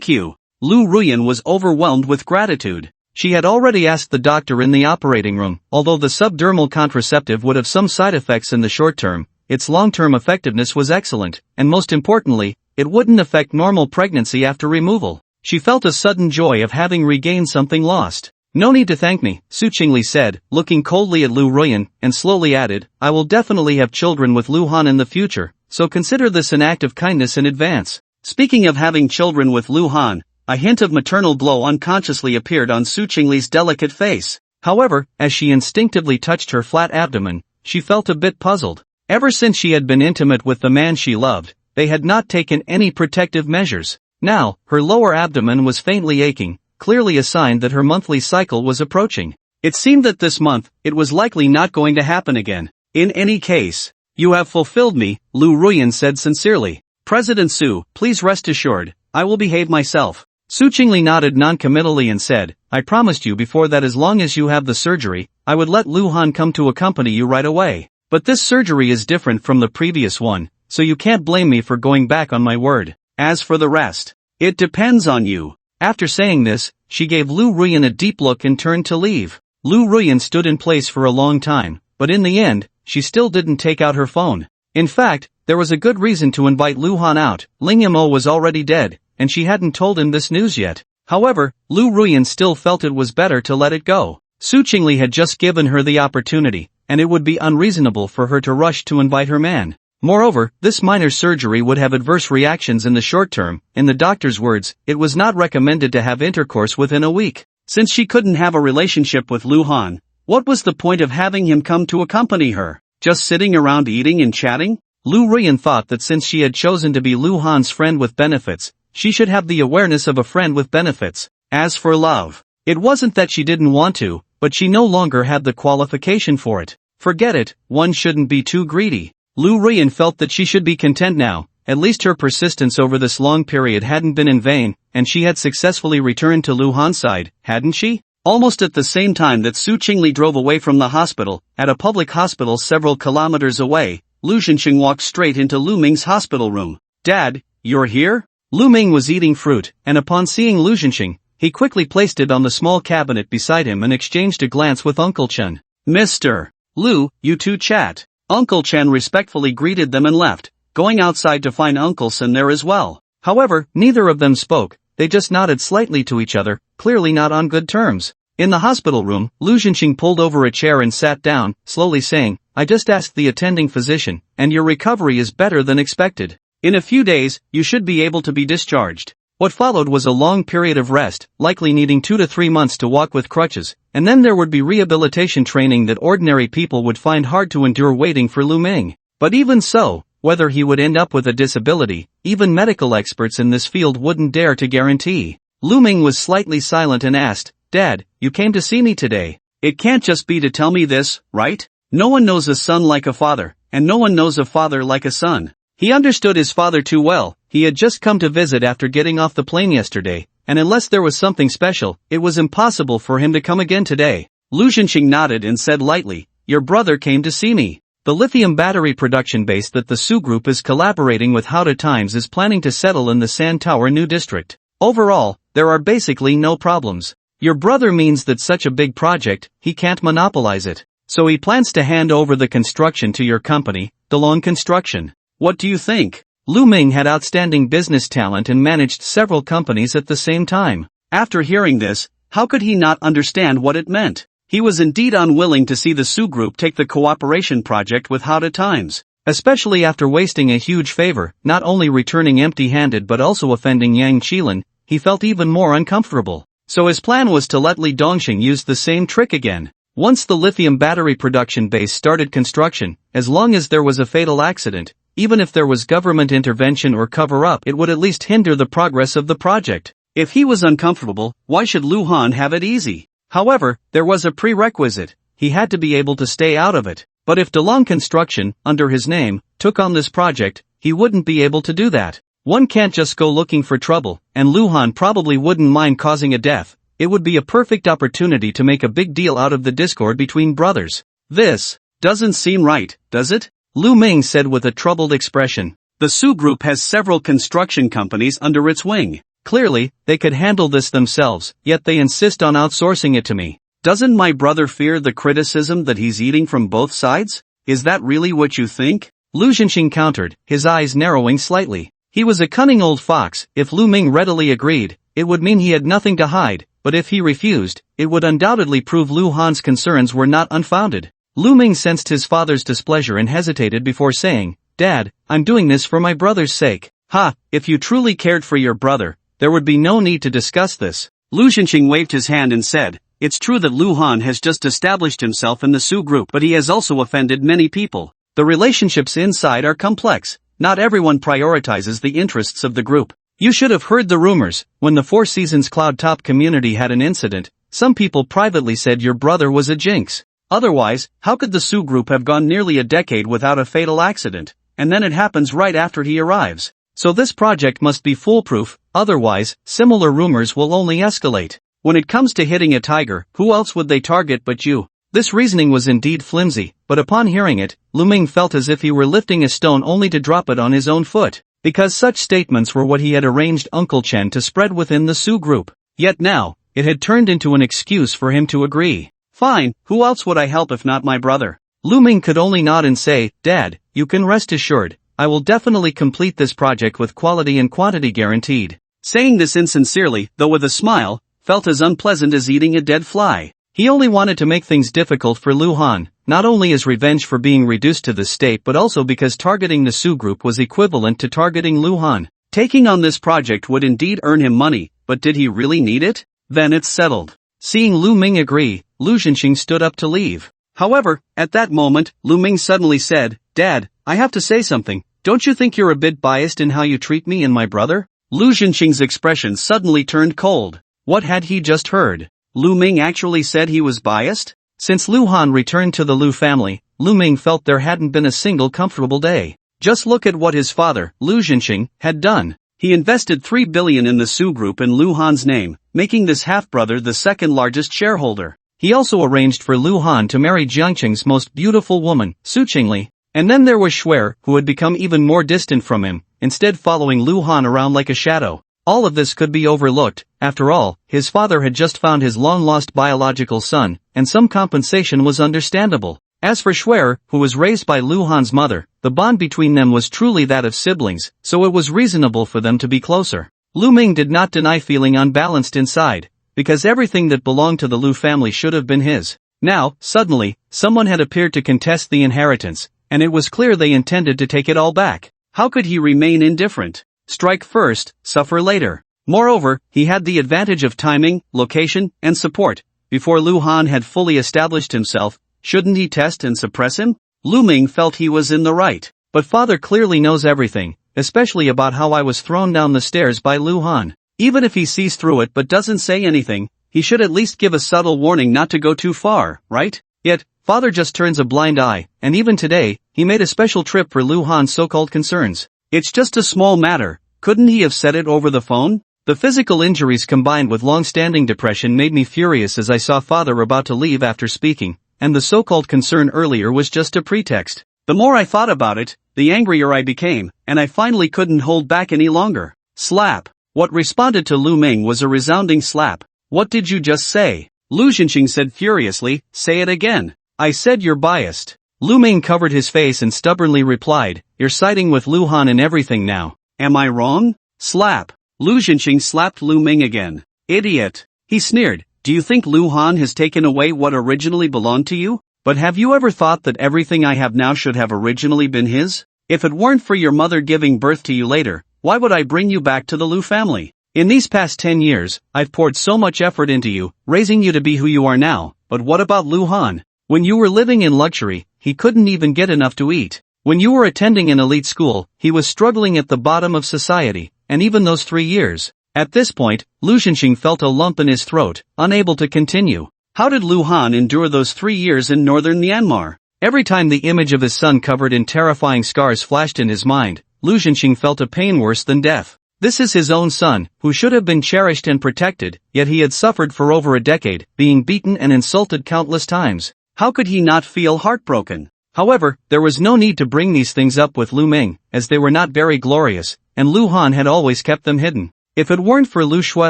you." Lu Ruyan was overwhelmed with gratitude. She had already asked the doctor in the operating room, although the subdermal contraceptive would have some side effects in the short term, its long-term effectiveness was excellent, and most importantly, it wouldn't affect normal pregnancy after removal. She felt a sudden joy of having regained something lost. "No need to thank me," Su Chingle said, looking coldly at Lu Ruyan, and slowly added, "I will definitely have children with Lu Han in the future, so consider this an act of kindness in advance." Speaking of having children with Lu Han, a hint of maternal glow unconsciously appeared on Su Chingle's delicate face. However, as she instinctively touched her flat abdomen, she felt a bit puzzled. Ever since she had been intimate with the man she loved, they had not taken any protective measures. Now, her lower abdomen was faintly aching, clearly a sign that her monthly cycle was approaching. It seemed that this month, it was likely not going to happen again. "In any case, you have fulfilled me," Lu Ruyan said sincerely. "President Su, please rest assured, I will behave myself." Su Chingle nodded non-committally and said, "I promised you before that as long as you have the surgery, I would let Lu Han come to accompany you right away. But this surgery is different from the previous one, so you can't blame me for going back on my word. As for the rest, it depends on you." After saying this, she gave Lu Ruyan a deep look and turned to leave. Lu Ruyan stood in place for a long time, but in the end, she still didn't take out her phone. In fact, there was a good reason to invite Lu Han out. Ling Yamo was already dead, and she hadn't told him this news yet. However, Lu Ruyan still felt it was better to let it go. Su Chingle had just given her the opportunity, and it would be unreasonable for her to rush to invite her man. Moreover, this minor surgery would have adverse reactions in the short term. In the doctor's words, it was not recommended to have intercourse within a week. Since she couldn't have a relationship with Lu Han, what was the point of having him come to accompany her? Just sitting around eating and chatting? Lu Ruyan thought that since she had chosen to be Lu Han's friend with benefits, she should have the awareness of a friend with benefits. As for love, it wasn't that she didn't want to, but she no longer had the qualification for it. Forget it, one shouldn't be too greedy. Lu Ruyan felt that she should be content now. At least her persistence over this long period hadn't been in vain, and she had successfully returned to Lu Han's side, hadn't she? Almost at the same time that Su Chingle drove away from the hospital, at a public hospital several kilometers away, Lu Zhenxing walked straight into Lu Ming's hospital room. "Dad, you're here?" Lu Ming was eating fruit, and upon seeing Lu Zhenxing, he quickly placed it on the small cabinet beside him and exchanged a glance with Uncle Chen. "Mr. Lu, you two chat." Uncle Chen respectfully greeted them and left, going outside to find Uncle Sen there as well. However, neither of them spoke, they just nodded slightly to each other, clearly not on good terms. In the hospital room, Lu Zhenxing pulled over a chair and sat down, slowly saying, "I just asked the attending physician, and your recovery is better than expected. In a few days, you should be able to be discharged." What followed was a long period of rest, likely needing 2 to 3 months to walk with crutches, and then there would be rehabilitation training that ordinary people would find hard to endure waiting for Lu Ming. But even so, whether he would end up with a disability, even medical experts in this field wouldn't dare to guarantee. Lu Ming was slightly silent and asked, "Dad, you came to see me today. It can't just be to tell me this, right? No one knows a son like a father, and no one knows a father like a son." He understood his father too well. He had just come to visit after getting off the plane yesterday, and unless there was something special, it was impossible for him to come again today. Lu Zhenxing nodded and said lightly, "Your brother came to see me. The lithium battery production base that the Su Group is collaborating with How to Times is planning to settle in the Sand Tower New District. Overall, there are basically no problems. Your brother means that such a big project, he can't monopolize it. So he plans to hand over the construction to your company, DeLong Construction. What do you think? Lu Ming had outstanding business talent and managed several companies at the same time. After hearing this, how could he not understand what it meant? He was indeed unwilling to see the Su Group take the cooperation project with How to Times, especially after wasting a huge favor, not only returning empty-handed but also offending Yang Qilin. He felt even more uncomfortable. So his plan was to let Li Dongxing use the same trick again. Once the lithium battery production base started construction, as long as there was a fatal accident, even if there was government intervention or cover-up, it would at least hinder the progress of the project. If he was uncomfortable, why should Lu Han have it easy? However, there was a prerequisite: he had to be able to stay out of it. But if DeLong Construction, under his name, took on this project, he wouldn't be able to do that. One can't just go looking for trouble, and Lu Han probably wouldn't mind causing a death. It would be a perfect opportunity to make a big deal out of the discord between brothers. This doesn't seem right, does it? Lu Ming said with a troubled expression. The Su Group has several construction companies under its wing. Clearly, they could handle this themselves, yet they insist on outsourcing it to me. Doesn't my brother fear the criticism that he's eating from both sides? Is that really what you think? Lu Zhenxing countered, his eyes narrowing slightly. He was a cunning old fox. If Lu Ming readily agreed, it would mean he had nothing to hide, but if he refused, it would undoubtedly prove Lu Han's concerns were not unfounded. Lu Ming sensed his father's displeasure and hesitated before saying, "Dad, I'm doing this for my brother's sake." Ha, if you truly cared for your brother, there would be no need to discuss this. Lu Zhenxing waved his hand and said, "It's true that Lu Han has just established himself in the Su Group, but he has also offended many people. The relationships inside are complex. Not everyone prioritizes the interests of the group. You should have heard the rumors. When the Four Seasons Cloud Top community had an incident, some people privately said your brother was a jinx. Otherwise, how could the Su Group have gone nearly a decade without a fatal accident, and then it happens right after he arrives? So this project must be foolproof, otherwise, similar rumors will only escalate. When it comes to hitting a tiger, who else would they target but you?" This reasoning was indeed flimsy, but upon hearing it, Lu Ming felt as if he were lifting a stone only to drop it on his own foot, because such statements were what he had arranged Uncle Chen to spread within the Su Group. Yet now, it had turned into an excuse for him to agree. "Fine, who else would I help if not my brother?" Lu Ming could only nod and say, "Dad, you can rest assured, I will definitely complete this project with quality and quantity guaranteed." Saying this insincerely, though with a smile, felt as unpleasant as eating a dead fly. He only wanted to make things difficult for Lu Han, not only as revenge for being reduced to this state but also because targeting the Su Group was equivalent to targeting Lu Han. Taking on this project would indeed earn him money, but did he really need it? Then it's settled. Seeing Lu Ming agree, Lu Zhenxing stood up to leave. However, at that moment, Lu Ming suddenly said, "Dad, I have to say something. Don't you think you're a bit biased in how you treat me and my brother?" Lu Zhenxing's expression suddenly turned cold. What had he just heard? Lu Ming actually said he was biased? Since Lu Han returned to the Lu family, Lu Ming felt there hadn't been a single comfortable day. Just look at what his father, Lu Zhenxing, had done. He invested 3 billion in the Su Group in Lu Han's name, making this half-brother the second largest shareholder. He also arranged for Lu Han to marry Jiangqing's most beautiful woman, Su Chingle. And then there was Shuer, who had become even more distant from him, instead following Lu Han around like a shadow. All of this could be overlooked. After all, his father had just found his long-lost biological son, and some compensation was understandable. As for Shuer, who was raised by Lu Han's mother, the bond between them was truly that of siblings, so it was reasonable for them to be closer. Lu Ming did not deny feeling unbalanced inside, because everything that belonged to the Lu family should have been his. Now, suddenly, someone had appeared to contest the inheritance, and it was clear they intended to take it all back. How could he remain indifferent? Strike first, suffer later. Moreover, he had the advantage of timing, location, and support. Before Lu Han had fully established himself, shouldn't he test and suppress him? Lu Ming felt he was in the right. But father clearly knows everything, especially about how I was thrown down the stairs by Lu Han. Even if he sees through it but doesn't say anything, he should at least give a subtle warning not to go too far, right? Yet, father just turns a blind eye, and even today, he made a special trip for Lu Han's so-called concerns. It's just a small matter. Couldn't he have said it over the phone? The physical injuries combined with long-standing depression made me furious as I saw father about to leave after speaking, and the so-called concern earlier was just a pretext. The more I thought about it, the angrier I became, and I finally couldn't hold back any longer. Slap. What responded to Lu Ming was a resounding slap. What did you just say? Lu Xinxing said furiously, say it again. I said you're biased. Lu Ming covered his face and stubbornly replied, you're siding with Lu Han in everything now. Am I wrong? Slap. Lu Xinxing slapped Lu Ming again. Idiot. He sneered, do you think Lu Han has taken away what originally belonged to you? But have you ever thought that everything I have now should have originally been his? If it weren't for your mother giving birth to you later, why would I bring you back to the Lu family? In these past 10 years, I've poured so much effort into you, raising you to be who you are now, but what about Lu Han? When you were living in luxury, he couldn't even get enough to eat. When you were attending an elite school, he was struggling at the bottom of society, and even those 3 years. At this point, Lu Xinxing felt a lump in his throat, unable to continue. How did Lu Han endure those 3 years in northern Myanmar? Every time the image of his son covered in terrifying scars flashed in his mind, Lu Xinxing felt a pain worse than death. This is his own son, who should have been cherished and protected, yet he had suffered for over a decade, being beaten and insulted countless times. How could he not feel heartbroken? However, there was no need to bring these things up with Lu Ming, as they were not very glorious, and Lu Han had always kept them hidden. If it weren't for Lu Shua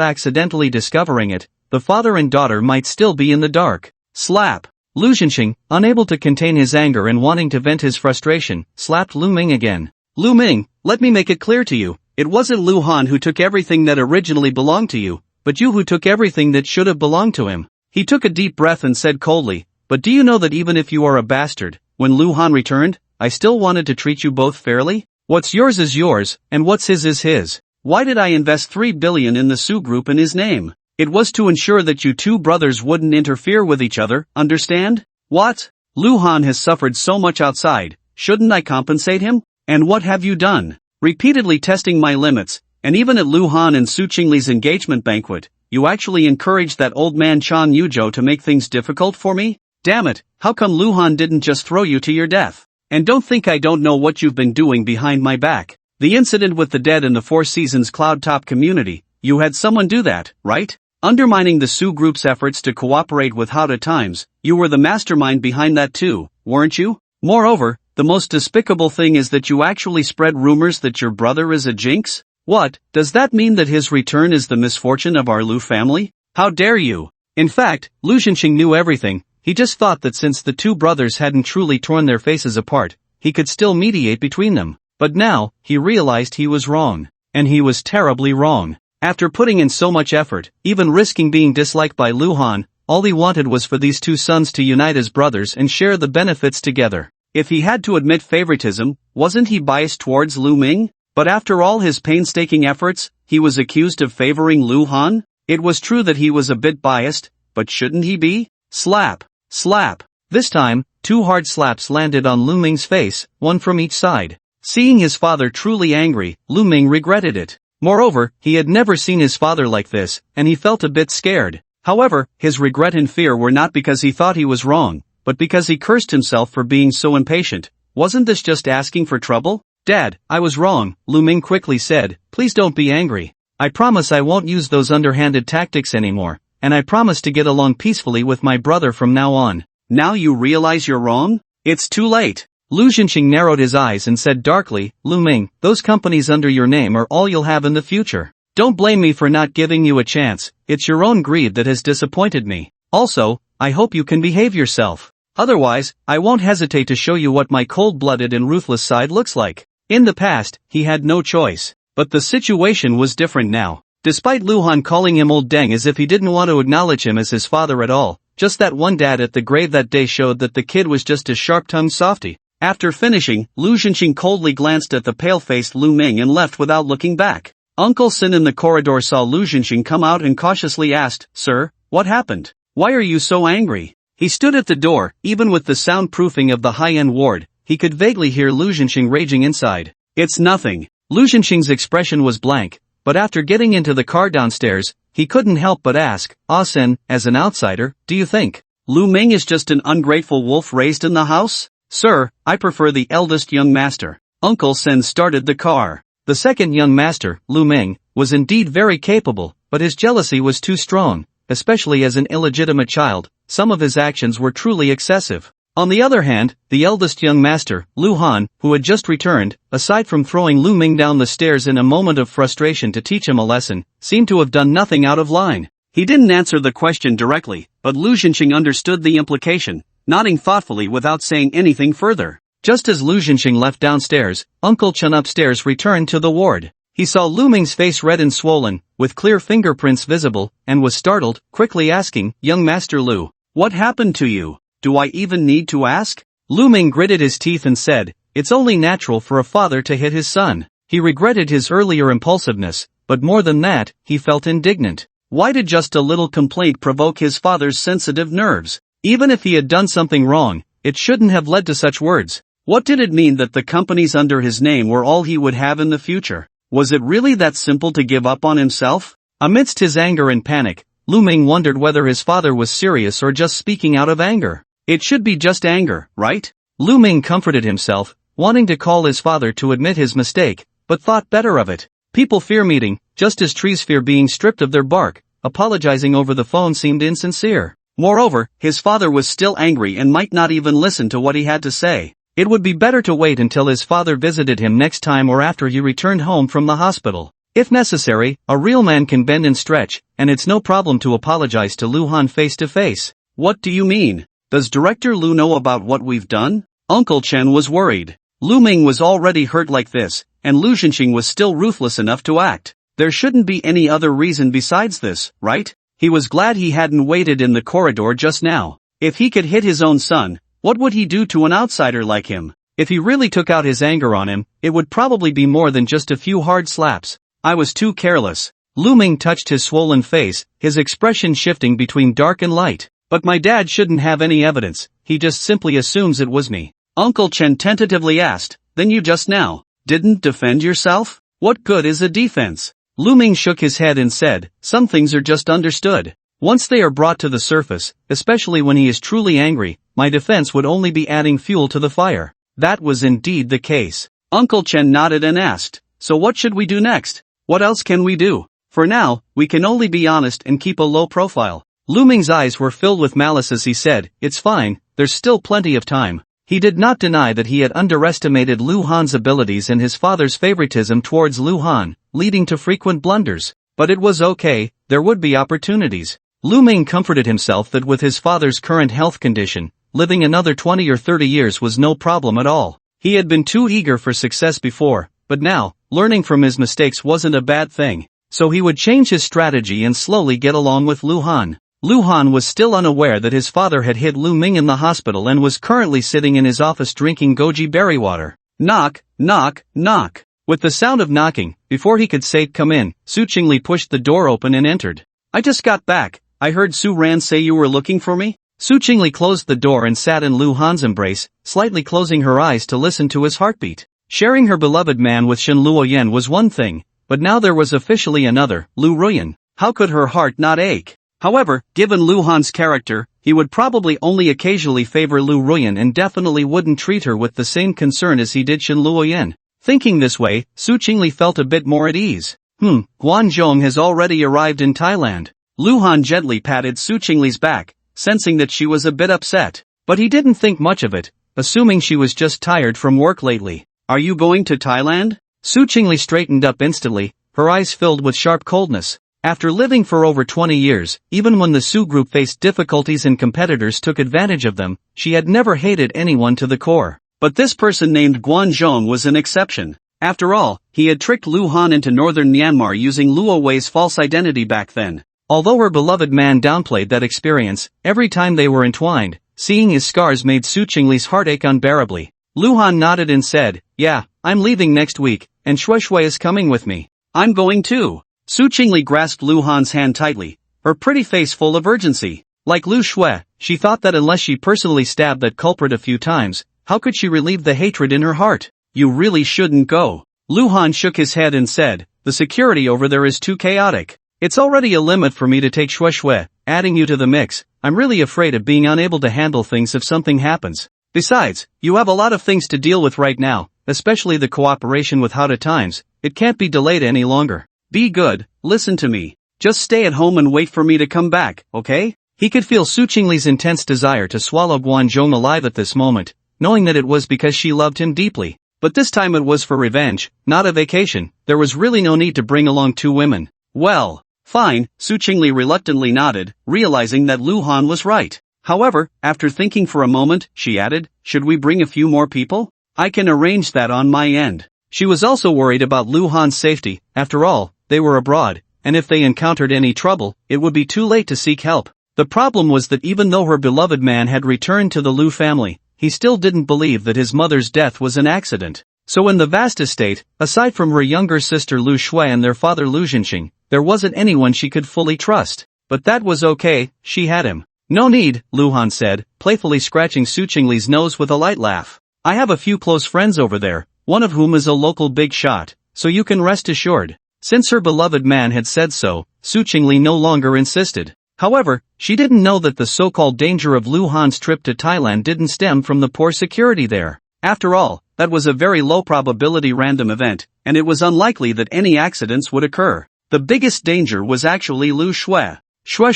accidentally discovering it, the father and daughter might still be in the dark. Slap. Lu Xinxing, unable to contain his anger and wanting to vent his frustration, slapped Lu Ming again. Lu Ming, let me make it clear to you. It wasn't Lu Han who took everything that originally belonged to you, but you who took everything that should have belonged to him. He took a deep breath and said coldly, but do you know that even if you are a bastard, when Lu Han returned, I still wanted to treat you both fairly? What's yours is yours, and what's his is his. Why did I invest 3 billion in the Su Group in his name? It was to ensure that you two brothers wouldn't interfere with each other, understand? What? Lu Han has suffered so much outside, shouldn't I compensate him? And what have you done? Repeatedly testing my limits, and even at Lu Han and Su Chingle's engagement banquet, you actually encouraged that old man Chan Yuzhou to make things difficult for me? Damn it, how come Lu Han didn't just throw you to your death? And don't think I don't know what you've been doing behind my back. The incident with the dead in the Four Seasons Cloud Top community, you had someone do that, right? Undermining the Su Group's efforts to cooperate with Howda Times, you were the mastermind behind that too, weren't you? Moreover, the most despicable thing is that you actually spread rumors that your brother is a jinx? What, does that mean that his return is the misfortune of our Lu family? How dare you? In fact, Lu Xinxing knew everything. He just thought that since the two brothers hadn't truly torn their faces apart, he could still mediate between them. But now, he realized he was wrong. And he was terribly wrong. After putting in so much effort, even risking being disliked by Lu Han, all he wanted was for these two sons to unite as brothers and share the benefits together. If he had to admit favoritism, wasn't he biased towards Lu Ming? But after all his painstaking efforts, he was accused of favoring Lu Han? It was true that he was a bit biased, but shouldn't he be? Slap. Slap. This time, 2 hard slaps landed on Lu Ming's face, one from each side. Seeing his father truly angry, Lu Ming regretted it. Moreover, he had never seen his father like this, and he felt a bit scared. However, his regret and fear were not because he thought he was wrong, but because he cursed himself for being so impatient. Wasn't this just asking for trouble? Dad, I was wrong, Lu Ming quickly said, please don't be angry. I promise I won't use those underhanded tactics anymore, and I promise to get along peacefully with my brother from now on. Now you realize you're wrong? It's too late. Lu Xinxing narrowed his eyes and said darkly, Lu Ming, those companies under your name are all you'll have in the future. Don't blame me for not giving you a chance, it's your own greed that has disappointed me. Also, I hope you can behave yourself. Otherwise, I won't hesitate to show you what my cold-blooded and ruthless side looks like. In the past, he had no choice. But the situation was different now. Despite Lu Han calling him old deng as if he didn't want to acknowledge him as his father at all, just that one dad at the grave that day showed that the kid was just a sharp-tongued softy. After finishing, Lu Xinxing coldly glanced at the pale-faced Lu Ming and left without looking back. Uncle Sin in the corridor saw Lu Xinxing come out and cautiously asked, Sir, what happened? Why are you so angry? He stood at the door, even with the soundproofing of the high-end ward, he could vaguely hear Lu Xinxing raging inside. It's nothing. Lu Xinxing's expression was blank, but after getting into the car downstairs, he couldn't help but ask, Sin, as an outsider, do you think Lu Ming is just an ungrateful wolf raised in the house? Sir, I prefer the eldest young master. Uncle Sin started the car. The second young master, Lu Ming, was indeed very capable, but his jealousy was too strong, especially as an illegitimate child. Some of his actions were truly excessive. On the other hand, the eldest young master, Lu Han, who had just returned, aside from throwing Lu Ming down the stairs in a moment of frustration to teach him a lesson, seemed to have done nothing out of line. He didn't answer the question directly, but Lu Zhenxing understood the implication, nodding thoughtfully without saying anything further. Just as Lu Zhenxing left downstairs, Uncle Chen upstairs returned to the ward. He saw Lu Ming's face red and swollen, with clear fingerprints visible, and was startled, quickly asking, "Young Master Lu, what happened to you? Do I even need to ask?" Lu Ming gritted his teeth and said, "It's only natural for a father to hit his son." He regretted his earlier impulsiveness, but more than that, he felt indignant. Why did just a little complaint provoke his father's sensitive nerves? Even if he had done something wrong, it shouldn't have led to such words. What did it mean that the companies under his name were all he would have in the future? Was it really that simple to give up on himself? Amidst his anger and panic, Lu Ming wondered whether his father was serious or just speaking out of anger. It should be just anger, right? Lu Ming comforted himself, wanting to call his father to admit his mistake, but thought better of it. People fear meeting, just as trees fear being stripped of their bark. Apologizing over the phone seemed insincere. Moreover, his father was still angry and might not even listen to what he had to say. It would be better to wait until his father visited him next time or after he returned home from the hospital. If necessary, a real man can bend and stretch, and it's no problem to apologize to Lu Han face to face. What do you mean? Does Director Lu know about what we've done? Uncle Chen was worried. Lu Ming was already hurt like this, and Lu Zhenxing was still ruthless enough to act. There shouldn't be any other reason besides this, right? He was glad he hadn't waited in the corridor just now. If he could hit his own son, what would he do to an outsider like him? If he really took out his anger on him, it would probably be more than just a few hard slaps. I was too careless. Lu Ming touched his swollen face, his expression shifting between dark and light. But my dad shouldn't have any evidence, he just simply assumes it was me. Uncle Chen tentatively asked, then you just now didn't defend yourself? What good is a defense? Lu Ming shook his head and said, some things are just understood. Once they are brought to the surface, especially when he is truly angry, my defense would only be adding fuel to the fire. That was indeed the case. Uncle Chen nodded and asked, so what should we do next? What else can we do? For now, we can only be honest and keep a low profile. Lu Ming's eyes were filled with malice as he said, it's fine, there's still plenty of time. He did not deny that he had underestimated Lu Han's abilities and his father's favoritism towards Lu Han, leading to frequent blunders. But it was okay, there would be opportunities. Lu Ming comforted himself that with his father's current health condition, living another 20 or 30 years was no problem at all. He had been too eager for success before, but now, learning from his mistakes wasn't a bad thing. So he would change his strategy and slowly get along with Lu Han. Lu Han was still unaware that his father had hid Lu Ming in the hospital and was currently sitting in his office drinking goji berry water. Knock, knock, knock. With the sound of knocking, before he could say come in, Su Chingle pushed the door open and entered. I just got back. I heard Su Ran say you were looking for me? Su Chingle closed the door and sat in Lu Han's embrace, slightly closing her eyes to listen to his heartbeat. Sharing her beloved man with Shen Luoyan was one thing, but now there was officially another, Lu Ruan. How could her heart not ache? However, given Lu Han's character, he would probably only occasionally favor Lu Ruan and definitely wouldn't treat her with the same concern as he did Shen Luoyan. Thinking this way, Su Chingle felt a bit more at ease. Guanzhong has already arrived in Thailand. Lu Han gently patted Su Chingle's back, sensing that she was a bit upset. But he didn't think much of it, assuming she was just tired from work lately. Are you going to Thailand? Su Chingle straightened up instantly, her eyes filled with sharp coldness. After living for over 20 years, even when the Su group faced difficulties and competitors took advantage of them, she had never hated anyone to the core. But this person named Guanzhong was an exception. After all, he had tricked Lu Han into northern Myanmar using Luo Wei's false identity back then. Although her beloved man downplayed that experience, every time they were entwined, seeing his scars made Su Chingle's heart ache unbearably. Lu Han nodded and said, yeah, I'm leaving next week, and Shui Shui is coming with me. I'm going too. Su Chingle grasped Lu Han's hand tightly, her pretty face full of urgency. Like Lu Shui, she thought that unless she personally stabbed that culprit a few times, how could she relieve the hatred in her heart? You really shouldn't go. Lu Han shook his head and said, the security over there is too chaotic. It's already a limit for me to take Shui Shui, adding you to the mix. I'm really afraid of being unable to handle things if something happens. Besides, you have a lot of things to deal with right now, especially the cooperation with Howda Times. It can't be delayed any longer. Be good, listen to me. Just stay at home and wait for me to come back, okay? He could feel Su Chingle's intense desire to swallow Guanzhong alive at this moment, knowing that it was because she loved him deeply. But this time it was for revenge, not a vacation. There was really no need to bring along 2 women. Well, fine, Su Chingle reluctantly nodded, realizing that Lu Han was right. However, after thinking for a moment, she added, should we bring a few more people? I can arrange that on my end. She was also worried about Lu Han's safety. After all, they were abroad, and if they encountered any trouble, it would be too late to seek help. The problem was that even though her beloved man had returned to the Lu family, he still didn't believe that his mother's death was an accident. So in the vast estate, aside from her younger sister Lu Shui and their father Lu Jinxing, there wasn't anyone she could fully trust. But that was okay, she had him. No need, Lu Han said, playfully scratching Su Chingle's nose with a light laugh. I have a few close friends over there, one of whom is a local big shot, so you can rest assured. Since her beloved man had said so, Su Chingle no longer insisted. However, she didn't know that the so-called danger of Lu Han's trip to Thailand didn't stem from the poor security there. After all, that was a very low-probability random event, and it was unlikely that any accidents would occur. The biggest danger was actually Lu Shui. Shui,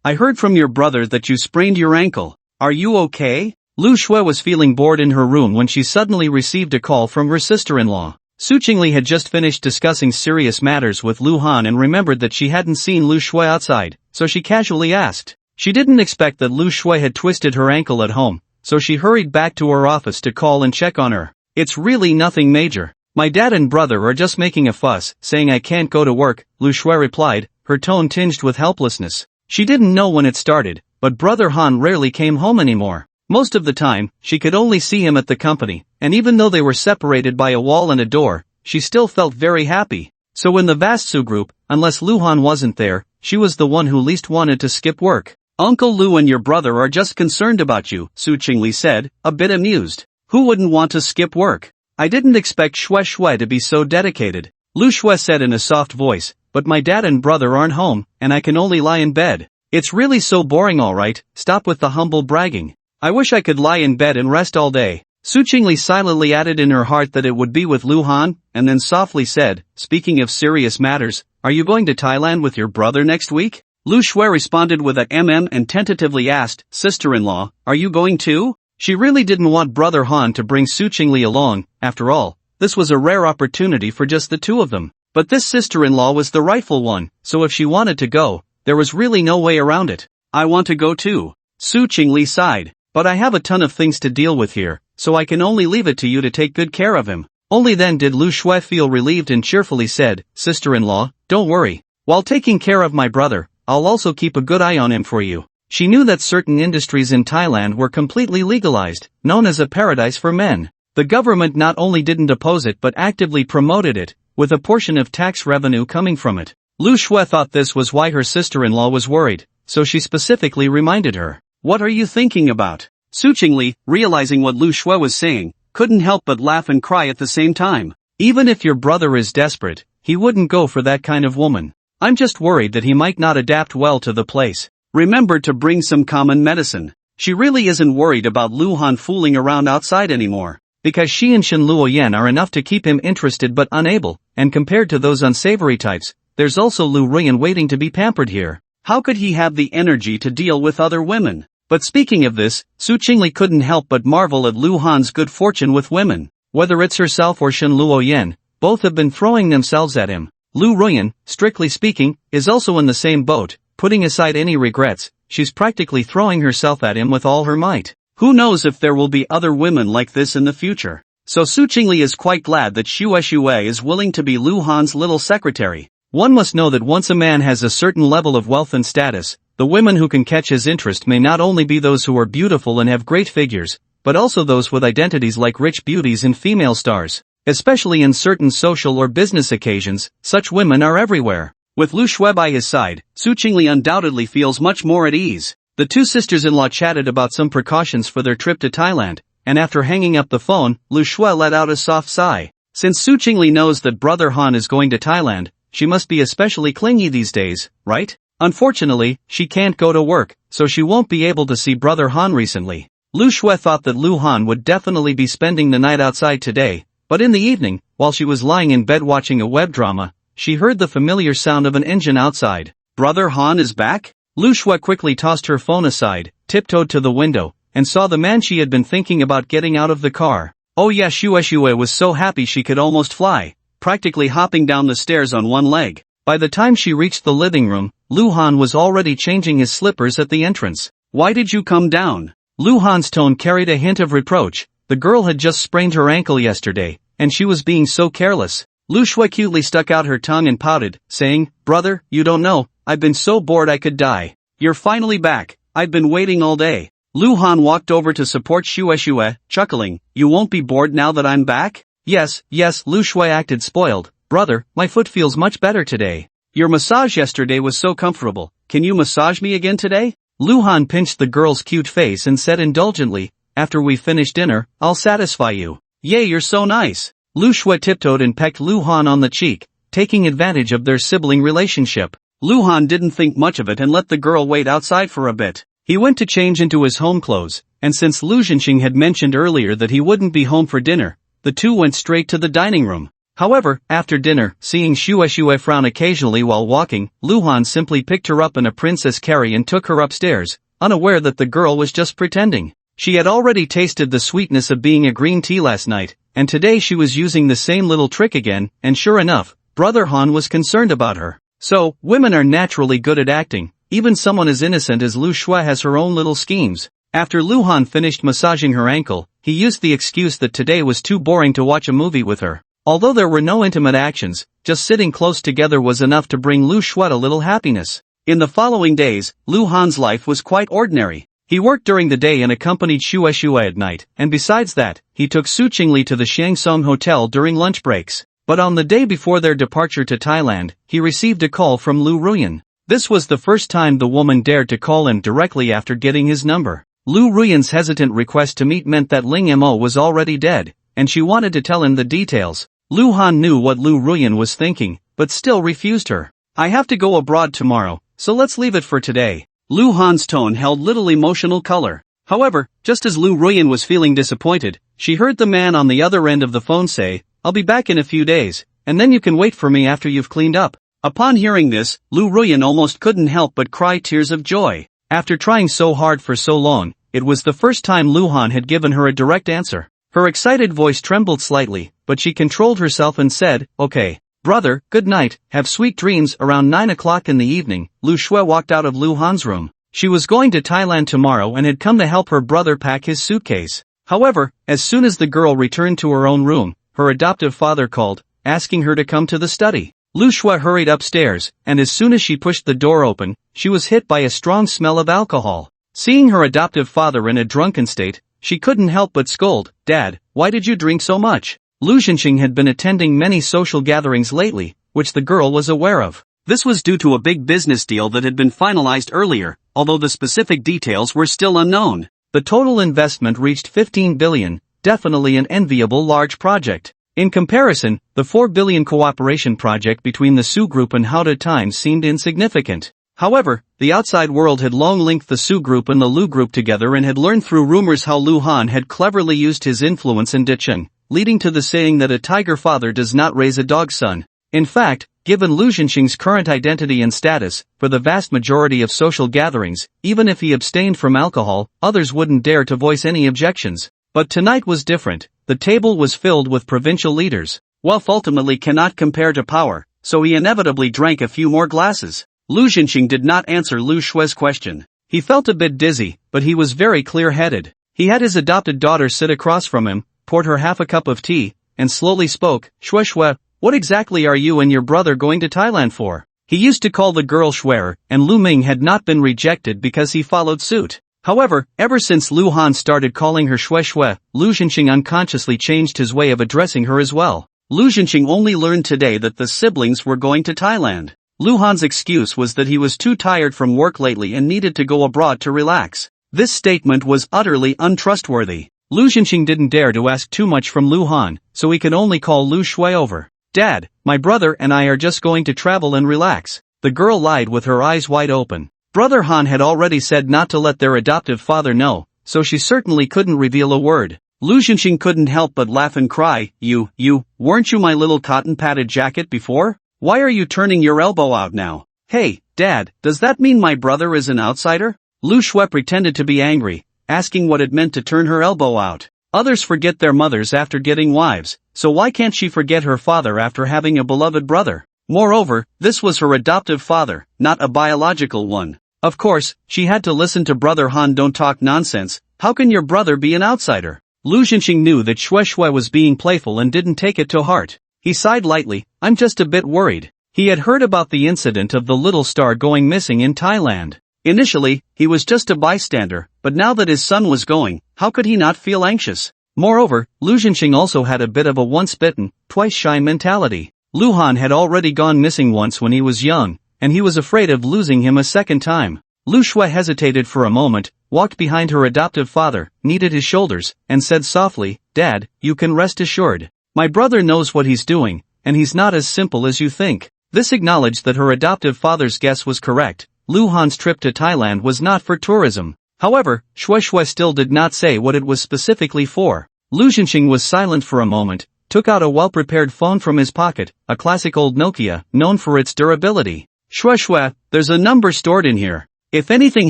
I heard from your brother that you sprained your ankle. Are you okay? Lu Shui was feeling bored in her room when she suddenly received a call from her sister-in-law. Su Chingle had just finished discussing serious matters with Lu Han and remembered that she hadn't seen Lu Shui outside, so she casually asked. She didn't expect that Lu Shui had twisted her ankle at home, so she hurried back to her office to call and check on her. It's really nothing major. My dad and brother are just making a fuss, saying I can't go to work, Lu Shui replied, her tone tinged with helplessness. She didn't know when it started, but Brother Han rarely came home anymore. Most of the time, she could only see him at the company, and even though they were separated by a wall and a door, she still felt very happy. So in the vast Su group, unless Lu Han wasn't there, she was the one who least wanted to skip work. Uncle Lu and your brother are just concerned about you, Su Chingle said, a bit amused. Who wouldn't want to skip work? I didn't expect Shui to be so dedicated. Lu Shui said in a soft voice, but my dad and brother aren't home, and I can only lie in bed. It's really so boring alright, stop with the humble bragging. I wish I could lie in bed and rest all day. Su Chingle silently added in her heart that it would be with Lu Han, and then softly said, speaking of serious matters, are you going to Thailand with your brother next week? Lu Shui responded with a and tentatively asked, sister-in-law, are you going too? She really didn't want Brother Han to bring Su Chingle along. After all, this was a rare opportunity for just the two of them. But this sister-in-law was the rightful one, so if she wanted to go, there was really no way around it. I want to go too. Su Chingle sighed. But I have a ton of things to deal with here, so I can only leave it to you to take good care of him. Only then did Lu Shui feel relieved and cheerfully said, sister-in-law, don't worry. While taking care of my brother, I'll also keep a good eye on him for you. She knew that certain industries in Thailand were completely legalized, known as a paradise for men. The government not only didn't oppose it but actively promoted it, with a portion of tax revenue coming from it. Lu Shui thought this was why her sister-in-law was worried, so she specifically reminded her. What are you thinking about? Su Chingle, realizing what Lu Shui was saying, couldn't help but laugh and cry at the same time. Even if your brother is desperate, he wouldn't go for that kind of woman. I'm just worried that he might not adapt well to the place. Remember to bring some common medicine. She really isn't worried about Lu Han fooling around outside anymore, because she and Shen Luoyan are enough to keep him interested but unable, and compared to those unsavory types, there's also Lu Ruan waiting to be pampered here. How could he have the energy to deal with other women? But speaking of this, Su Chingle couldn't help but marvel at Lu Han's good fortune with women. Whether it's herself or Shen Luoyan, both have been throwing themselves at him. Lu Ruan, strictly speaking, is also in the same boat. Putting aside any regrets, she's practically throwing herself at him with all her might. Who knows if there will be other women like this in the future. So Su Chingle is quite glad that Shui is willing to be Lu Han's little secretary. One must know that once a man has a certain level of wealth and status, the women who can catch his interest may not only be those who are beautiful and have great figures, but also those with identities like rich beauties and female stars. Especially in certain social or business occasions, such women are everywhere. With Lu Shui by his side, Su Chingle undoubtedly feels much more at ease. The two sisters-in-law chatted about some precautions for their trip to Thailand, and after hanging up the phone, Lu Shui let out a soft sigh. Since Su Chingle knows that Brother Han is going to Thailand, she must be especially clingy these days, right? Unfortunately, she can't go to work, so she won't be able to see Brother Han recently. Lu Shui thought that Lu Han would definitely be spending the night outside today, but in the evening, while she was lying in bed watching a web drama, she heard the familiar sound of an engine outside. Brother Han is back? Lu Shui quickly tossed her phone aside, tiptoed to the window, and saw the man she had been thinking about getting out of the car. Oh yeah, Shui was so happy she could almost fly, practically hopping down the stairs on one leg. By the time she reached the living room, Lu Han was already changing his slippers at the entrance. Why did you come down? Lu Han's tone carried a hint of reproach. The girl had just sprained her ankle yesterday, and she was being so careless. Lu Shui cutely stuck out her tongue and pouted, saying, "Brother, you don't know, I've been so bored I could die. You're finally back, I've been waiting all day." Lu Han walked over to support Shui, chuckling, "You won't be bored now that I'm back?" Yes, Lu Shui acted spoiled. "Brother, my foot feels much better today. Your massage yesterday was so comfortable, can you massage me again today?" Lu Han pinched the girl's cute face and said indulgently, "After we finish dinner, I'll satisfy you." "Yay, you're so nice." Lu Shui tiptoed and pecked Lu Han on the cheek, taking advantage of their sibling relationship. Lu Han didn't think much of it and let the girl wait outside for a bit. He went to change into his home clothes, and since Lu Zhenxing had mentioned earlier that he wouldn't be home for dinner, the two went straight to the dining room. However, after dinner, seeing Shui frown occasionally while walking, Lu Han simply picked her up in a princess carry and took her upstairs, unaware that the girl was just pretending. She had already tasted the sweetness of being a green tea last night, and today she was using the same little trick again, and sure enough, Brother Han was concerned about her. So, women are naturally good at acting, even someone as innocent as Lu Shui has her own little schemes. After Lu Han finished massaging her ankle, he used the excuse that today was too boring to watch a movie with her. Although there were no intimate actions, just sitting close together was enough to bring Lu Shui a little happiness. In the following days, Lu Han's life was quite ordinary. He worked during the day and accompanied Shui at night, and besides that, he took Su Chingle to the Shangsong Hotel during lunch breaks. But on the day before their departure to Thailand, he received a call from Lu Ruan. This was the first time the woman dared to call him directly after getting his number. Lu Ruan's hesitant request to meet meant that Ling Mo was already dead, and she wanted to tell him the details. Lu Han knew what Lu Ruan was thinking, but still refused her. "I have to go abroad tomorrow, so let's leave it for today." Lu Han's tone held little emotional color. However, just as Lu Ruan was feeling disappointed, she heard the man on the other end of the phone say, "I'll be back in a few days, and then you can wait for me after you've cleaned up." Upon hearing this, Lu Ruan almost couldn't help but cry tears of joy. After trying so hard for so long, it was the first time Lu Han had given her a direct answer. Her excited voice trembled slightly, but she controlled herself and said, "Okay. Brother, good night, have sweet dreams." Around 9 o'clock in the evening, Lu Shui walked out of Lu Han's room. She was going to Thailand tomorrow and had come to help her brother pack his suitcase. However, as soon as the girl returned to her own room, her adoptive father called, asking her to come to the study. Lu Shui hurried upstairs, and as soon as she pushed the door open, she was hit by a strong smell of alcohol. Seeing her adoptive father in a drunken state, she couldn't help but scold, "Dad, why did you drink so much?" Lu Zhenxing had been attending many social gatherings lately, which the girl was aware of. This was due to a big business deal that had been finalized earlier, although the specific details were still unknown. The total investment reached 15 billion, definitely an enviable large project. In comparison, the 4 billion cooperation project between the Su Group and Howda Times seemed insignificant. However, the outside world had long linked the Su Group and the Lu Group together and had learned through rumors how Lu Han had cleverly used his influence in Dicheng, leading to the saying that a tiger father does not raise a dog son. In fact, given Lu Zhenxing's current identity and status, for the vast majority of social gatherings, even if he abstained from alcohol, others wouldn't dare to voice any objections. But tonight was different. The table was filled with provincial leaders. Wealth ultimately cannot compare to power, so he inevitably drank a few more glasses. Lu Zhenxing did not answer Lu Shui's question. He felt a bit dizzy, but he was very clear-headed. He had his adopted daughter sit across from him, poured her half a cup of tea, and slowly spoke, "Shui, what exactly are you and your brother going to Thailand for?" He used to call the girl Shuer, and Lu Ming had not been rejected because he followed suit. However, ever since Lu Han started calling her Shui, Lu Zhenxing unconsciously changed his way of addressing her as well. Lu Zhenxing only learned today that the siblings were going to Thailand. Lu Han's excuse was that he was too tired from work lately and needed to go abroad to relax. This statement was utterly untrustworthy. Lu Zhenxing didn't dare to ask too much from Lu Han, so he could only call Lu Shui over. "Dad, my brother and I are just going to travel and relax." The girl lied with her eyes wide open. Brother Han had already said not to let their adoptive father know, so she certainly couldn't reveal a word. Lu Zhenxing couldn't help but laugh and cry, weren't you my little cotton padded jacket before? Why are you turning your elbow out now?" "Hey, Dad, does that mean my brother is an outsider? Lu Shui pretended to be angry, asking what it meant to turn her elbow out. Others forget their mothers after getting wives, so why can't she forget her father after having a beloved brother? Moreover, this was her adoptive father, not a biological one. Of course, she had to listen to Brother Han don't talk nonsense. How can your brother be an outsider? Lu Xinxing knew that Shui Shui was being playful and didn't take it to heart. He sighed lightly, I'm just a bit worried. He had heard about the incident of the little star going missing in Thailand. Initially, he was just a bystander, but now that his son was going, how could he not feel anxious? Moreover, Lu Xinxing also had a bit of a once bitten, twice shy mentality. Lu Han had already gone missing once when he was young, and he was afraid of losing him a second time. Lu Shui hesitated for a moment, walked behind her adoptive father, kneaded his shoulders, and said softly, Dad, you can rest assured. My brother knows what he's doing, and he's not as simple as you think. This acknowledged that her adoptive father's guess was correct. Lu Han's trip to Thailand was not for tourism. However, Shui Shui still did not say what it was specifically for. Lu Xinxing was silent for a moment, took out a well-prepared phone from his pocket, a classic old Nokia, known for its durability. Shui Shui, there's a number stored in here. If anything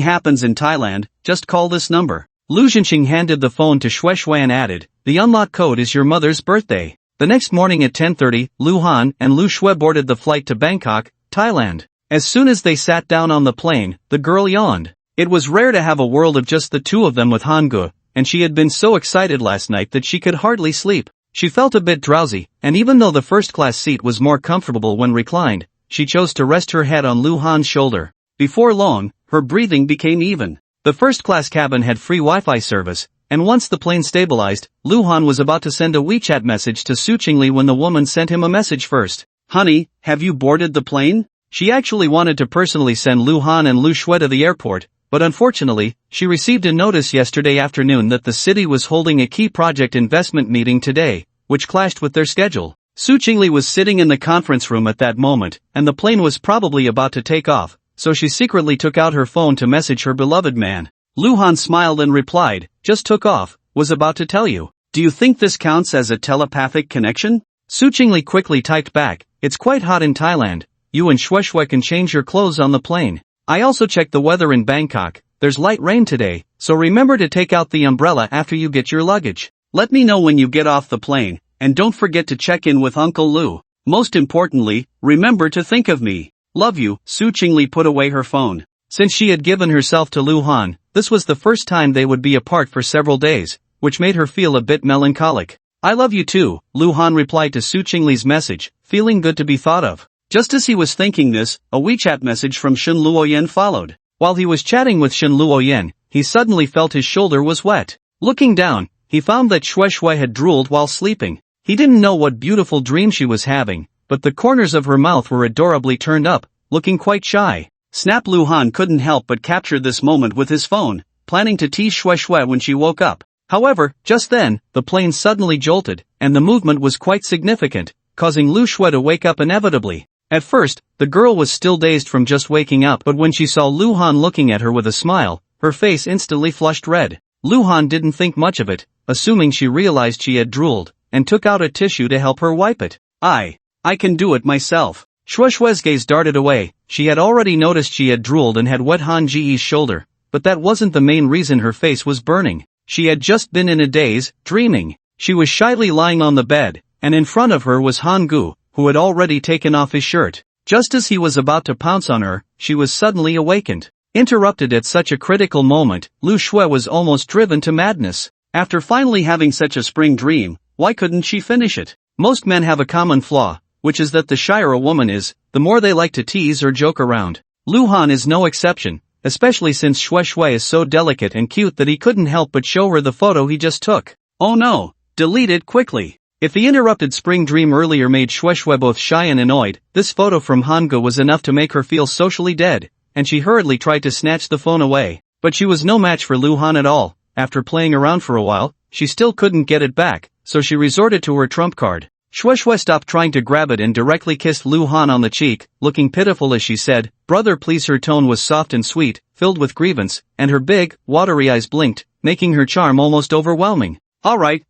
happens in Thailand, just call this number. Lu Xinxing handed the phone to Shui Shui and added, the unlock code is your mother's birthday. The next morning at 10:30, Lu Han and Lu Shui boarded the flight to Bangkok, Thailand. As soon as they sat down on the plane, the girl yawned. It was rare to have a world of just the two of them with Hangul, and she had been so excited last night that she could hardly sleep. She felt a bit drowsy, and even though the first-class seat was more comfortable when reclined, she chose to rest her head on Lu Han's shoulder. Before long, her breathing became even. The first-class cabin had free Wi-Fi service, and once the plane stabilized, Lu Han was about to send a WeChat message to Su Chingle when the woman sent him a message first. Honey, have you boarded the plane? She actually wanted to personally send Lu Han and Lu Shui to the airport, but unfortunately, she received a notice yesterday afternoon that the city was holding a key project investment meeting today, which clashed with their schedule. Su Chingle was sitting in the conference room at that moment, and the plane was probably about to take off, so she secretly took out her phone to message her beloved man. Lu Han smiled and replied, just took off, was about to tell you. Do you think this counts as a telepathic connection? Su Chingle quickly typed back, it's quite hot in Thailand, you and Shui Shui can change your clothes on the plane. I also checked the weather in Bangkok, there's light rain today, so remember to take out the umbrella after you get your luggage. Let me know when you get off the plane, and don't forget to check in with Uncle Lu. Most importantly, remember to think of me. Love you. Su Chingle put away her phone. Since she had given herself to Lu Han, this was the first time they would be apart for several days, which made her feel a bit melancholic. I love you too, Lu Han replied to Su Chingle's message, feeling good to be thought of. Just as he was thinking this, a WeChat message from Shen Luoyan followed. While he was chatting with Shen Luoyan, he suddenly felt his shoulder was wet. Looking down, he found that Shui Shui had drooled while sleeping. He didn't know what beautiful dream she was having, but the corners of her mouth were adorably turned up, looking quite shy. Snap! Lu Han couldn't help but capture this moment with his phone, planning to tease Shui Shui when she woke up. However, just then, the plane suddenly jolted, and the movement was quite significant, causing Lu Shui to wake up inevitably. At first, the girl was still dazed from just waking up, but when she saw Lu Han looking at her with a smile, her face instantly flushed red. Lu Han didn't think much of it, assuming she realized she had drooled, and took out a tissue to help her wipe it. I can do it myself. Shui Shui's gaze darted away. She had already noticed she had drooled and had wet Han Ji's shoulder, but that wasn't the main reason her face was burning. She had just been in a daze, dreaming. She was shyly lying on the bed, and in front of her was Han Gu, who had already taken off his shirt. Just as he was about to pounce on her, she was suddenly awakened. Interrupted at such a critical moment, Lu Shui was almost driven to madness. After finally having such a spring dream, why couldn't she finish it? Most men have a common flaw, which is that the shyer a woman is, the more they like to tease or joke around. Lu Han is no exception, especially since Shui Shui is so delicate and cute that he couldn't help but show her the photo he just took. Oh no! Delete it quickly! If the interrupted spring dream earlier made Shui Shui both shy and annoyed, this photo from Hangul was enough to make her feel socially dead, and she hurriedly tried to snatch the phone away. But she was no match for Lu Han at all. After playing around for a while, she still couldn't get it back, so she resorted to her trump card. Shui Shui stopped trying to grab it and directly kissed Lu Han on the cheek, looking pitiful as she said, "Brother please." Her tone was soft and sweet, filled with grievance, and her big, watery eyes blinked, making her charm almost overwhelming. Alright,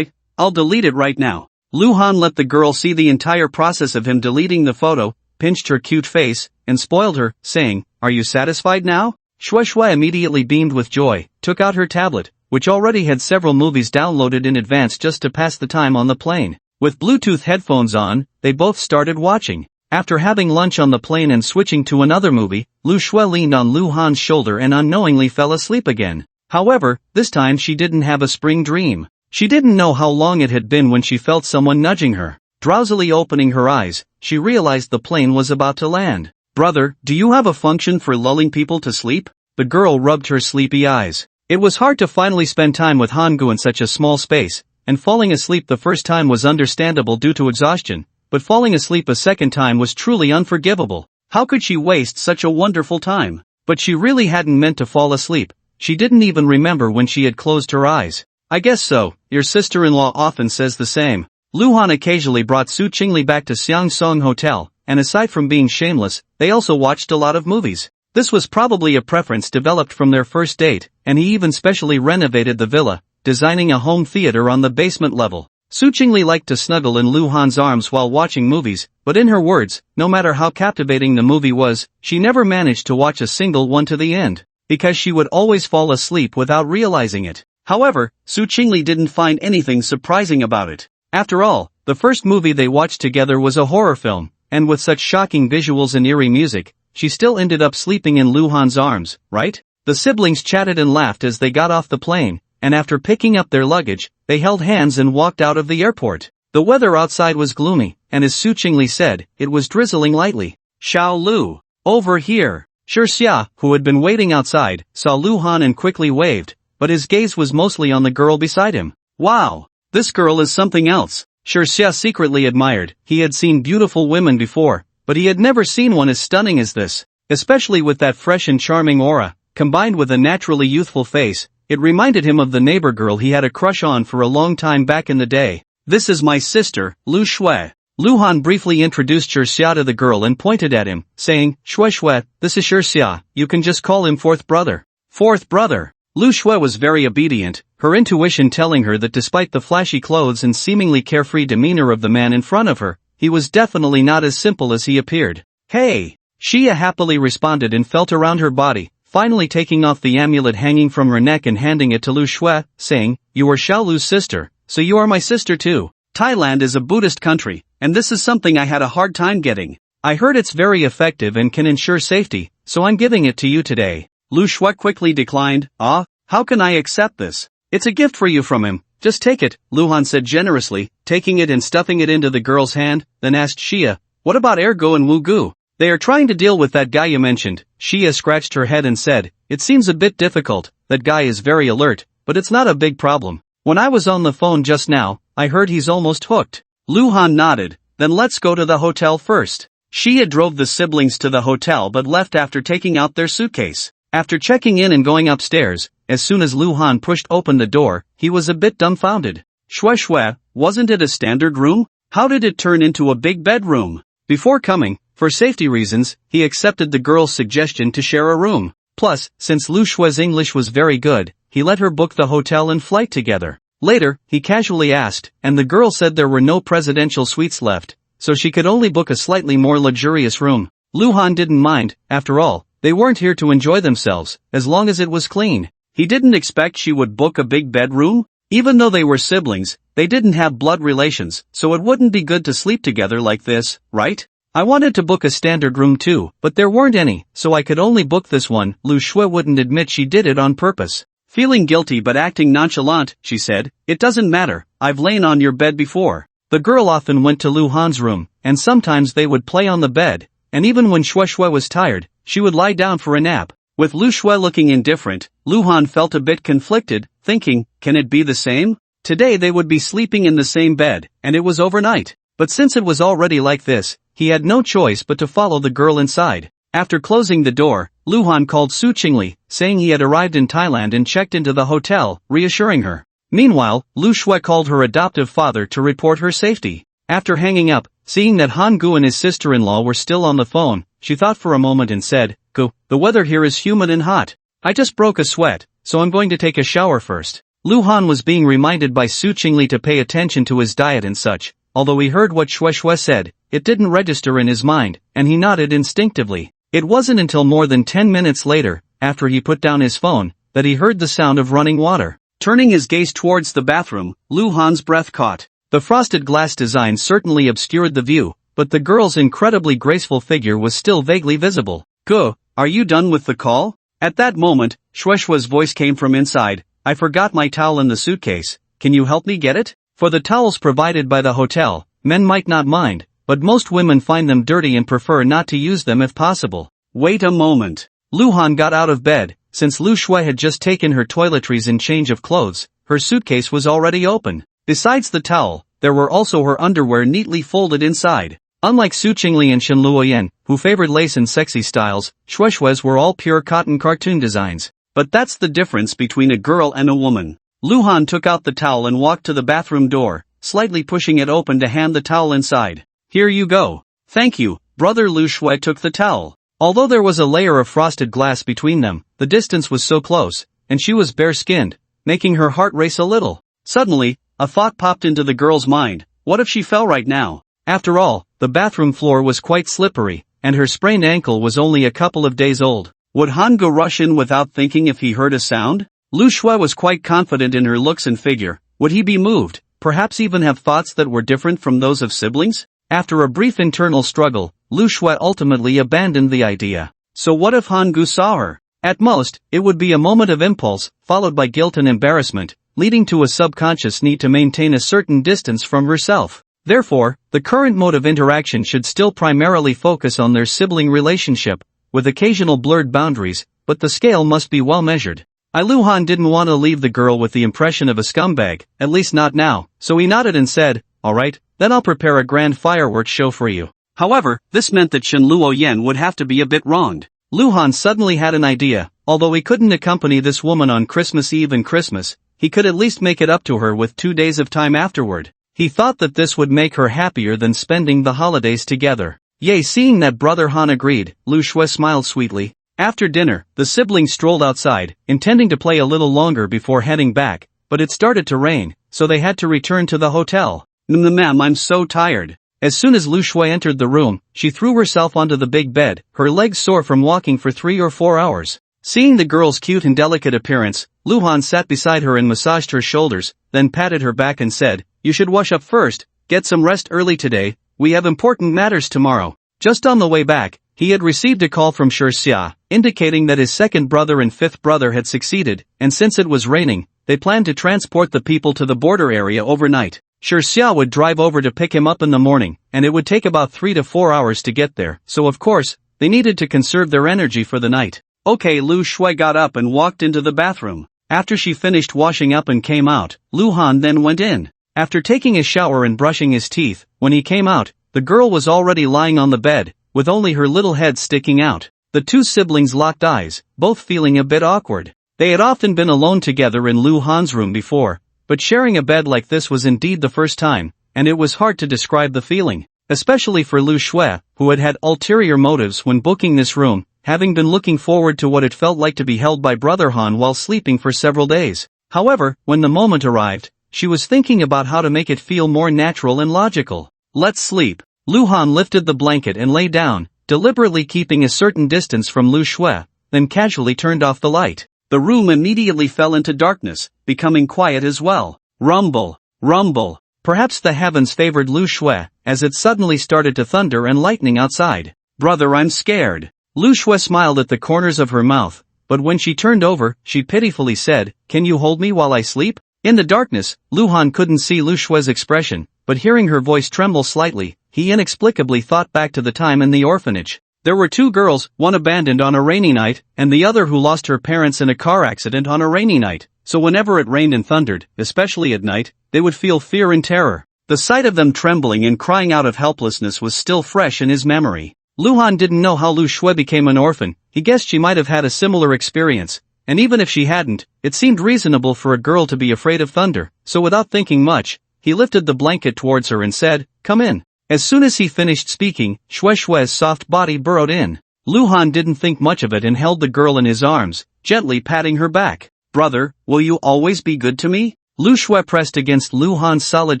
I'll delete it right now. Lu Han let the girl see the entire process of him deleting the photo, pinched her cute face, and spoiled her, saying, "Are you satisfied now?" Shui Shui immediately beamed with joy, took out her tablet, which already had several movies downloaded in advance just to pass the time on the plane. With Bluetooth headphones on, they both started watching. After having lunch on the plane and switching to another movie, Lu Shui leaned on Lu Han's shoulder and unknowingly fell asleep again. However, this time she didn't have a spring dream. She didn't know how long it had been when she felt someone nudging her. Drowsily opening her eyes, she realized the plane was about to land. "Brother, do you have a function for lulling people to sleep?" The girl rubbed her sleepy eyes. It was hard to finally spend time with Hangu in such a small space, and falling asleep the first time was understandable due to exhaustion, but falling asleep a second time was truly unforgivable. How could she waste such a wonderful time? But she really hadn't meant to fall asleep. She didn't even remember when she had closed her eyes. "I guess so, your sister-in-law often says the same." Lu Han occasionally brought Su Chingle back to Xiangsong Hotel, and aside from being shameless, they also watched a lot of movies. This was probably a preference developed from their first date, and he even specially renovated the villa, designing a home theater on the basement level. Su Chingle liked to snuggle in Lu Han's arms while watching movies, but in her words, no matter how captivating the movie was, she never managed to watch a single one to the end, because she would always fall asleep without realizing it. However, Su Chingle didn't find anything surprising about it. After all, the first movie they watched together was a horror film, and with such shocking visuals and eerie music, she still ended up sleeping in Lu Han's arms, right? The siblings chatted and laughed as they got off the plane, and after picking up their luggage, they held hands and walked out of the airport. The weather outside was gloomy, and as Su Chingle said, it was drizzling lightly. "Xiao Lu, over here." Xia, who had been waiting outside, saw Lu Han and quickly waved, but his gaze was mostly on the girl beside him. "Wow, this girl is something else." Xia secretly admired. He had seen beautiful women before, but he had never seen one as stunning as this, especially with that fresh and charming aura, combined with a naturally youthful face. It reminded him of the neighbor girl he had a crush on for a long time back in the day. "This is my sister, Lu Shui." Lu Han briefly introduced Xia to the girl and pointed at him, saying, "Shui Shui, this is Xia, you can just call him fourth brother." Fourth brother. Lu Shui was very obedient, her intuition telling her that despite the flashy clothes and seemingly carefree demeanor of the man in front of her, he was definitely not as simple as he appeared. "Hey!" Xia happily responded and felt around her body, finally taking off the amulet hanging from her neck and handing it to Lu Shui, saying, "You are Xiao Lu's sister, so you are my sister too." Thailand is a Buddhist country, and this is something I had a hard time getting. I heard it's very effective and can ensure safety, so I'm giving it to you today. Lu Shui quickly declined. "Ah, how can I accept this? It's a gift for you from him. Just take it," Lu Han said generously, taking it and stuffing it into the girl's hand, then asked Xia, "What about Ergo and Wu Gu? They are trying to deal with that guy you mentioned." Xia scratched her head and said, "It seems a bit difficult. That guy is very alert, but it's not a big problem. When I was on the phone just now, I heard he's almost hooked." Lu Han nodded. "Then let's go to the hotel first." Xia drove the siblings to the hotel but left after taking out their suitcase. After checking in and going upstairs, as soon as Lu Han pushed open the door, he was a bit dumbfounded. "Shui Shui, wasn't it a standard room? How did it turn into a big bedroom?" Before coming, for safety reasons, he accepted the girl's suggestion to share a room. Plus, since Lu Shui's English was very good, he let her book the hotel and flight together. Later, he casually asked, and the girl said there were no presidential suites left, so she could only book a slightly more luxurious room. Lu Han didn't mind. After all, they weren't here to enjoy themselves, as long as it was clean. He didn't expect she would book a big bedroom. Even though they were siblings, they didn't have blood relations, so it wouldn't be good to sleep together like this, right? "I wanted to book a standard room too, but there weren't any, so I could only book this one." Lu Shui wouldn't admit she did it on purpose. Feeling guilty but acting nonchalant, she said, "It doesn't matter, I've lain on your bed before." The girl often went to Lu Han's room, and sometimes they would play on the bed, and even when Shui Shui was tired, she would lie down for a nap. With Lu Shui looking indifferent, Lu Han felt a bit conflicted, thinking, can it be the same? Today they would be sleeping in the same bed, and it was overnight. But since it was already like this, he had no choice but to follow the girl inside. After closing the door, Lu Han called Su Chingle, saying he had arrived in Thailand and checked into the hotel, reassuring her. Meanwhile, Lu Shui called her adoptive father to report her safety. After hanging up, seeing that Han Gu and his sister-in-law were still on the phone, she thought for a moment and said, "Gu, the weather here is humid and hot. I just broke a sweat, so I'm going to take a shower first." Lu Han was being reminded by Su Chingle to pay attention to his diet and such, although he heard what Shui Shui said, it didn't register in his mind, and he nodded instinctively. It wasn't until more than 10 minutes later, after he put down his phone, that he heard the sound of running water. Turning his gaze towards the bathroom, Lu Han's breath caught. The frosted glass design certainly obscured the view, but the girl's incredibly graceful figure was still vaguely visible. Go, are you done with the call? At that moment, Shui Shui's voice came from inside. I forgot my towel in the suitcase. Can you help me get it? For the towels provided by the hotel, men might not mind, but most women find them dirty and prefer not to use them if possible. Wait a moment. Lu Han got out of bed. Since Lu Shui had just taken her toiletries and change of clothes, her suitcase was already open. Besides the towel, there were also her underwear neatly folded inside. Unlike Su Chingle and Shen Luoyan, who favored lace and sexy styles, Shui Shui's were all pure cotton cartoon designs. But that's the difference between a girl and a woman. Lu Han took out the towel and walked to the bathroom door, slightly pushing it open to hand the towel inside. Here you go. Thank you, brother. Lu Shui took the towel. Although there was a layer of frosted glass between them, the distance was so close, and she was bare-skinned, making her heart race a little. Suddenly, a thought popped into the girl's mind. What if she fell right now? After all, the bathroom floor was quite slippery, and her sprained ankle was only a couple of days old. Would Han go rush in without thinking if he heard a sound? Lu Shui was quite confident in her looks and figure. Would he be moved, perhaps even have thoughts that were different from those of siblings? After a brief internal struggle, Lu Shui ultimately abandoned the idea. So what if Han Gu saw her? At most, it would be a moment of impulse, followed by guilt and embarrassment, leading to a subconscious need to maintain a certain distance from herself. Therefore, the current mode of interaction should still primarily focus on their sibling relationship, with occasional blurred boundaries, but the scale must be well measured. Lu Han didn't want to leave the girl with the impression of a scumbag, at least not now, so he nodded and said, "Alright, then I'll prepare a grand fireworks show for you." However, this meant that Shen Luoyan would have to be a bit wronged. Lu Han suddenly had an idea. Although he couldn't accompany this woman on Christmas Eve and Christmas, he could at least make it up to her with 2 days of time afterward. He thought that this would make her happier than spending the holidays together. Yay! Seeing that brother Han agreed, Lu Shui smiled sweetly. After dinner, the siblings strolled outside, intending to play a little longer before heading back, but it started to rain, so they had to return to the hotel. Ma'am, I'm so tired. As soon as Lu Shui entered the room, she threw herself onto the big bed, her legs sore from walking for 3 or 4 hours. Seeing the girl's cute and delicate appearance, Lu Han sat beside her and massaged her shoulders, then patted her back and said, "You should wash up first, get some rest early today, we have important matters tomorrow." Just on the way back, he had received a call from Shi Xia, indicating that his second brother and fifth brother had succeeded, and since it was raining, they planned to transport the people to the border area overnight. Shi Xia would drive over to pick him up in the morning, and it would take about 3 to 4 hours to get there, so of course, they needed to conserve their energy for the night. Okay, Lu Shui got up and walked into the bathroom. After she finished washing up and came out, Lu Han then went in. After taking a shower and brushing his teeth, when he came out, the girl was already lying on the bed, with only her little head sticking out. The two siblings locked eyes, both feeling a bit awkward. They had often been alone together in Lu Han's room before, but sharing a bed like this was indeed the first time, and it was hard to describe the feeling, especially for Lu Shui, who had had ulterior motives when booking this room, having been looking forward to what it felt like to be held by brother Han while sleeping for several days. However, when the moment arrived, she was thinking about how to make it feel more natural and logical. Let's sleep. Lu Han lifted the blanket and lay down, deliberately keeping a certain distance from Lu Shui, then casually turned off the light. The room immediately fell into darkness, becoming quiet as well. Rumble, rumble. Perhaps the heavens favored Lu Shui, as it suddenly started to thunder and lightning outside. Brother, I'm scared. Lu Shui smiled at the corners of her mouth, but when she turned over, she pitifully said, "Can you hold me while I sleep?" In the darkness, Lu Han couldn't see Lu Shui's expression, but hearing her voice tremble slightly, he inexplicably thought back to the time in the orphanage. There were 2 girls, one abandoned on a rainy night, and the other who lost her parents in a car accident on a rainy night, so whenever it rained and thundered, especially at night, they would feel fear and terror. The sight of them trembling and crying out of helplessness was still fresh in his memory. Lu Han didn't know how Lu Shui became an orphan. He guessed she might have had a similar experience, and even if she hadn't, it seemed reasonable for a girl to be afraid of thunder, so without thinking much, he lifted the blanket towards her and said, "Come in." As soon as he finished speaking, Shui Shui's soft body burrowed in. Lu Han didn't think much of it and held the girl in his arms, gently patting her back. "Brother, will you always be good to me?" Lu Shui pressed against Lu Han's solid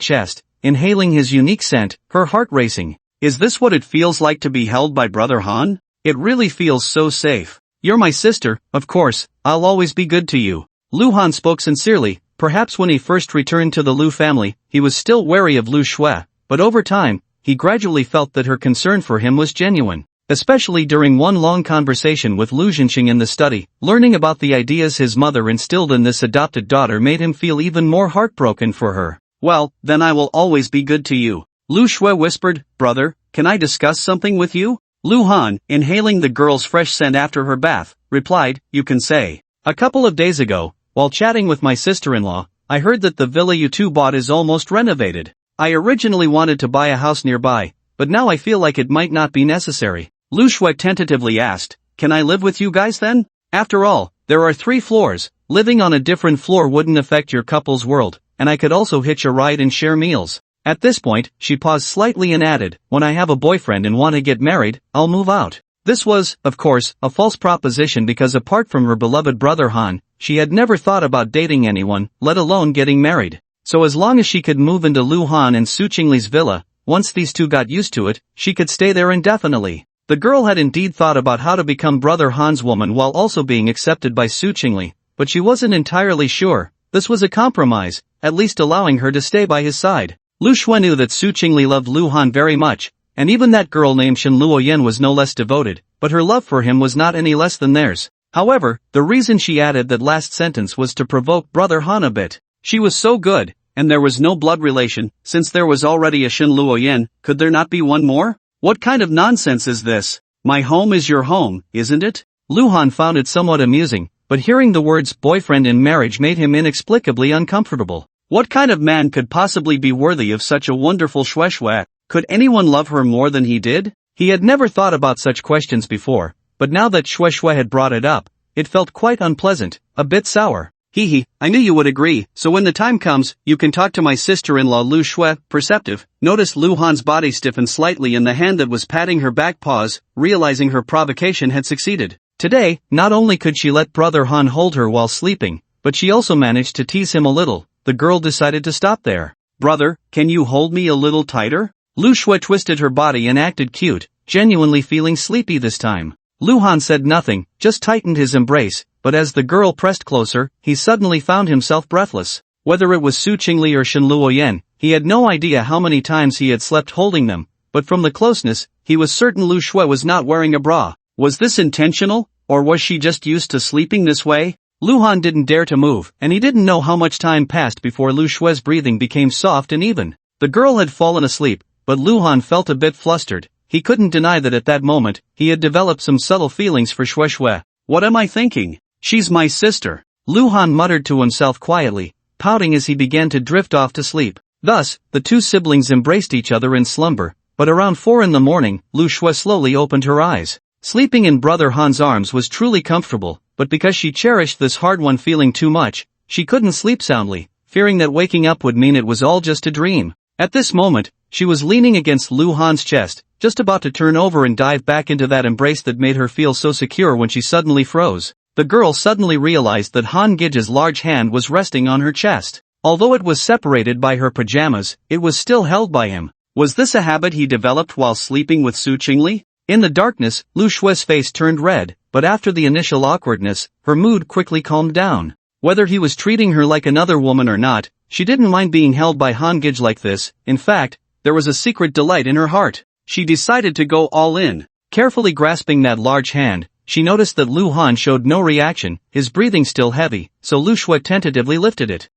chest, inhaling his unique scent, her heart racing. Is this what it feels like to be held by Brother Han? It really feels so safe. You're my sister, of course, I'll always be good to you. Lu Han spoke sincerely. Perhaps when he first returned to the Lu family, he was still wary of Lu Shui, but over time, he gradually felt that her concern for him was genuine. Especially during one long conversation with Lu Jinxing in the study, learning about the ideas his mother instilled in this adopted daughter made him feel even more heartbroken for her. Well, then I will always be good to you. Lu Shui whispered, brother, can I discuss something with you? Lu Han, inhaling the girl's fresh scent after her bath, replied, you can say. A couple of days ago, while chatting with my sister-in-law, I heard that the villa you two bought is almost renovated. I originally wanted to buy a house nearby, but now I feel like it might not be necessary. Lu Shui tentatively asked, can I live with you guys then? After all, there are 3 floors, living on a different floor wouldn't affect your couple's world, and I could also hitch a ride and share meals. At this point, she paused slightly and added, when I have a boyfriend and want to get married, I'll move out. This was, of course, a false proposition because apart from her beloved brother Han, she had never thought about dating anyone, let alone getting married. So as long as she could move into Lu Han and Su Chingle's villa, once these two got used to it, she could stay there indefinitely. The girl had indeed thought about how to become Brother Han's woman while also being accepted by Su Chingle, but she wasn't entirely sure. This was a compromise, at least allowing her to stay by his side. Lu Shui knew that Su Chingle loved Lu Han very much, and even that girl named Shen Luoyan was no less devoted, but her love for him was not any less than theirs. However, the reason she added that last sentence was to provoke Brother Han a bit. She was so good, and there was no blood relation, since there was already a Shen Luoyan, could there not be one more? What kind of nonsense is this? My home is your home, isn't it? Lu Han found it somewhat amusing, but hearing the words boyfriend and marriage made him inexplicably uncomfortable. What kind of man could possibly be worthy of such a wonderful Shui Shui? Could anyone love her more than he did? He had never thought about such questions before, but now that Shui Shui had brought it up, it felt quite unpleasant, a bit sour. Hee, I knew you would agree, so when the time comes, you can talk to my sister-in-law Lu Shui, perceptive, noticed Lu Han's body stiffen slightly in the hand that was patting her back paws, realizing her provocation had succeeded. Today, not only could she let Brother Han hold her while sleeping, but she also managed to tease him a little. The girl decided to stop there. Brother, can you hold me a little tighter? Lu Shui twisted her body and acted cute, genuinely feeling sleepy this time. Lu Han said nothing, just tightened his embrace, but as the girl pressed closer, he suddenly found himself breathless. Whether it was Su Chingle or Shen Luoyan, he had no idea how many times he had slept holding them, but from the closeness, he was certain Lu Shui was not wearing a bra. Was this intentional, or was she just used to sleeping this way? Lu Han didn't dare to move, and he didn't know how much time passed before Lu Shui's breathing became soft and even. The girl had fallen asleep, but Lu Han felt a bit flustered. He couldn't deny that at that moment, he had developed some subtle feelings for Shui Shui. What am I thinking? She's my sister. Lu Han muttered to himself quietly, pouting as he began to drift off to sleep. Thus, the two siblings embraced each other in slumber, but around 4 in the morning, Lu Shui slowly opened her eyes. Sleeping in Brother Han's arms was truly comfortable, but because she cherished this hard-won feeling too much, she couldn't sleep soundly, fearing that waking up would mean it was all just a dream. At this moment, she was leaning against Lu Han's chest, just about to turn over and dive back into that embrace that made her feel so secure when she suddenly froze. The girl suddenly realized that Han Gige's large hand was resting on her chest. Although it was separated by her pajamas, it was still held by him. Was this a habit he developed while sleeping with Su Chingle? In the darkness, Lu Shui's face turned red, but after the initial awkwardness, her mood quickly calmed down. Whether he was treating her like another woman or not, she didn't mind being held by Han Gige like this. In fact, there was a secret delight in her heart. She decided to go all in. Carefully grasping that large hand, she noticed that Lu Han showed no reaction, his breathing still heavy, so Lu Shui tentatively lifted it.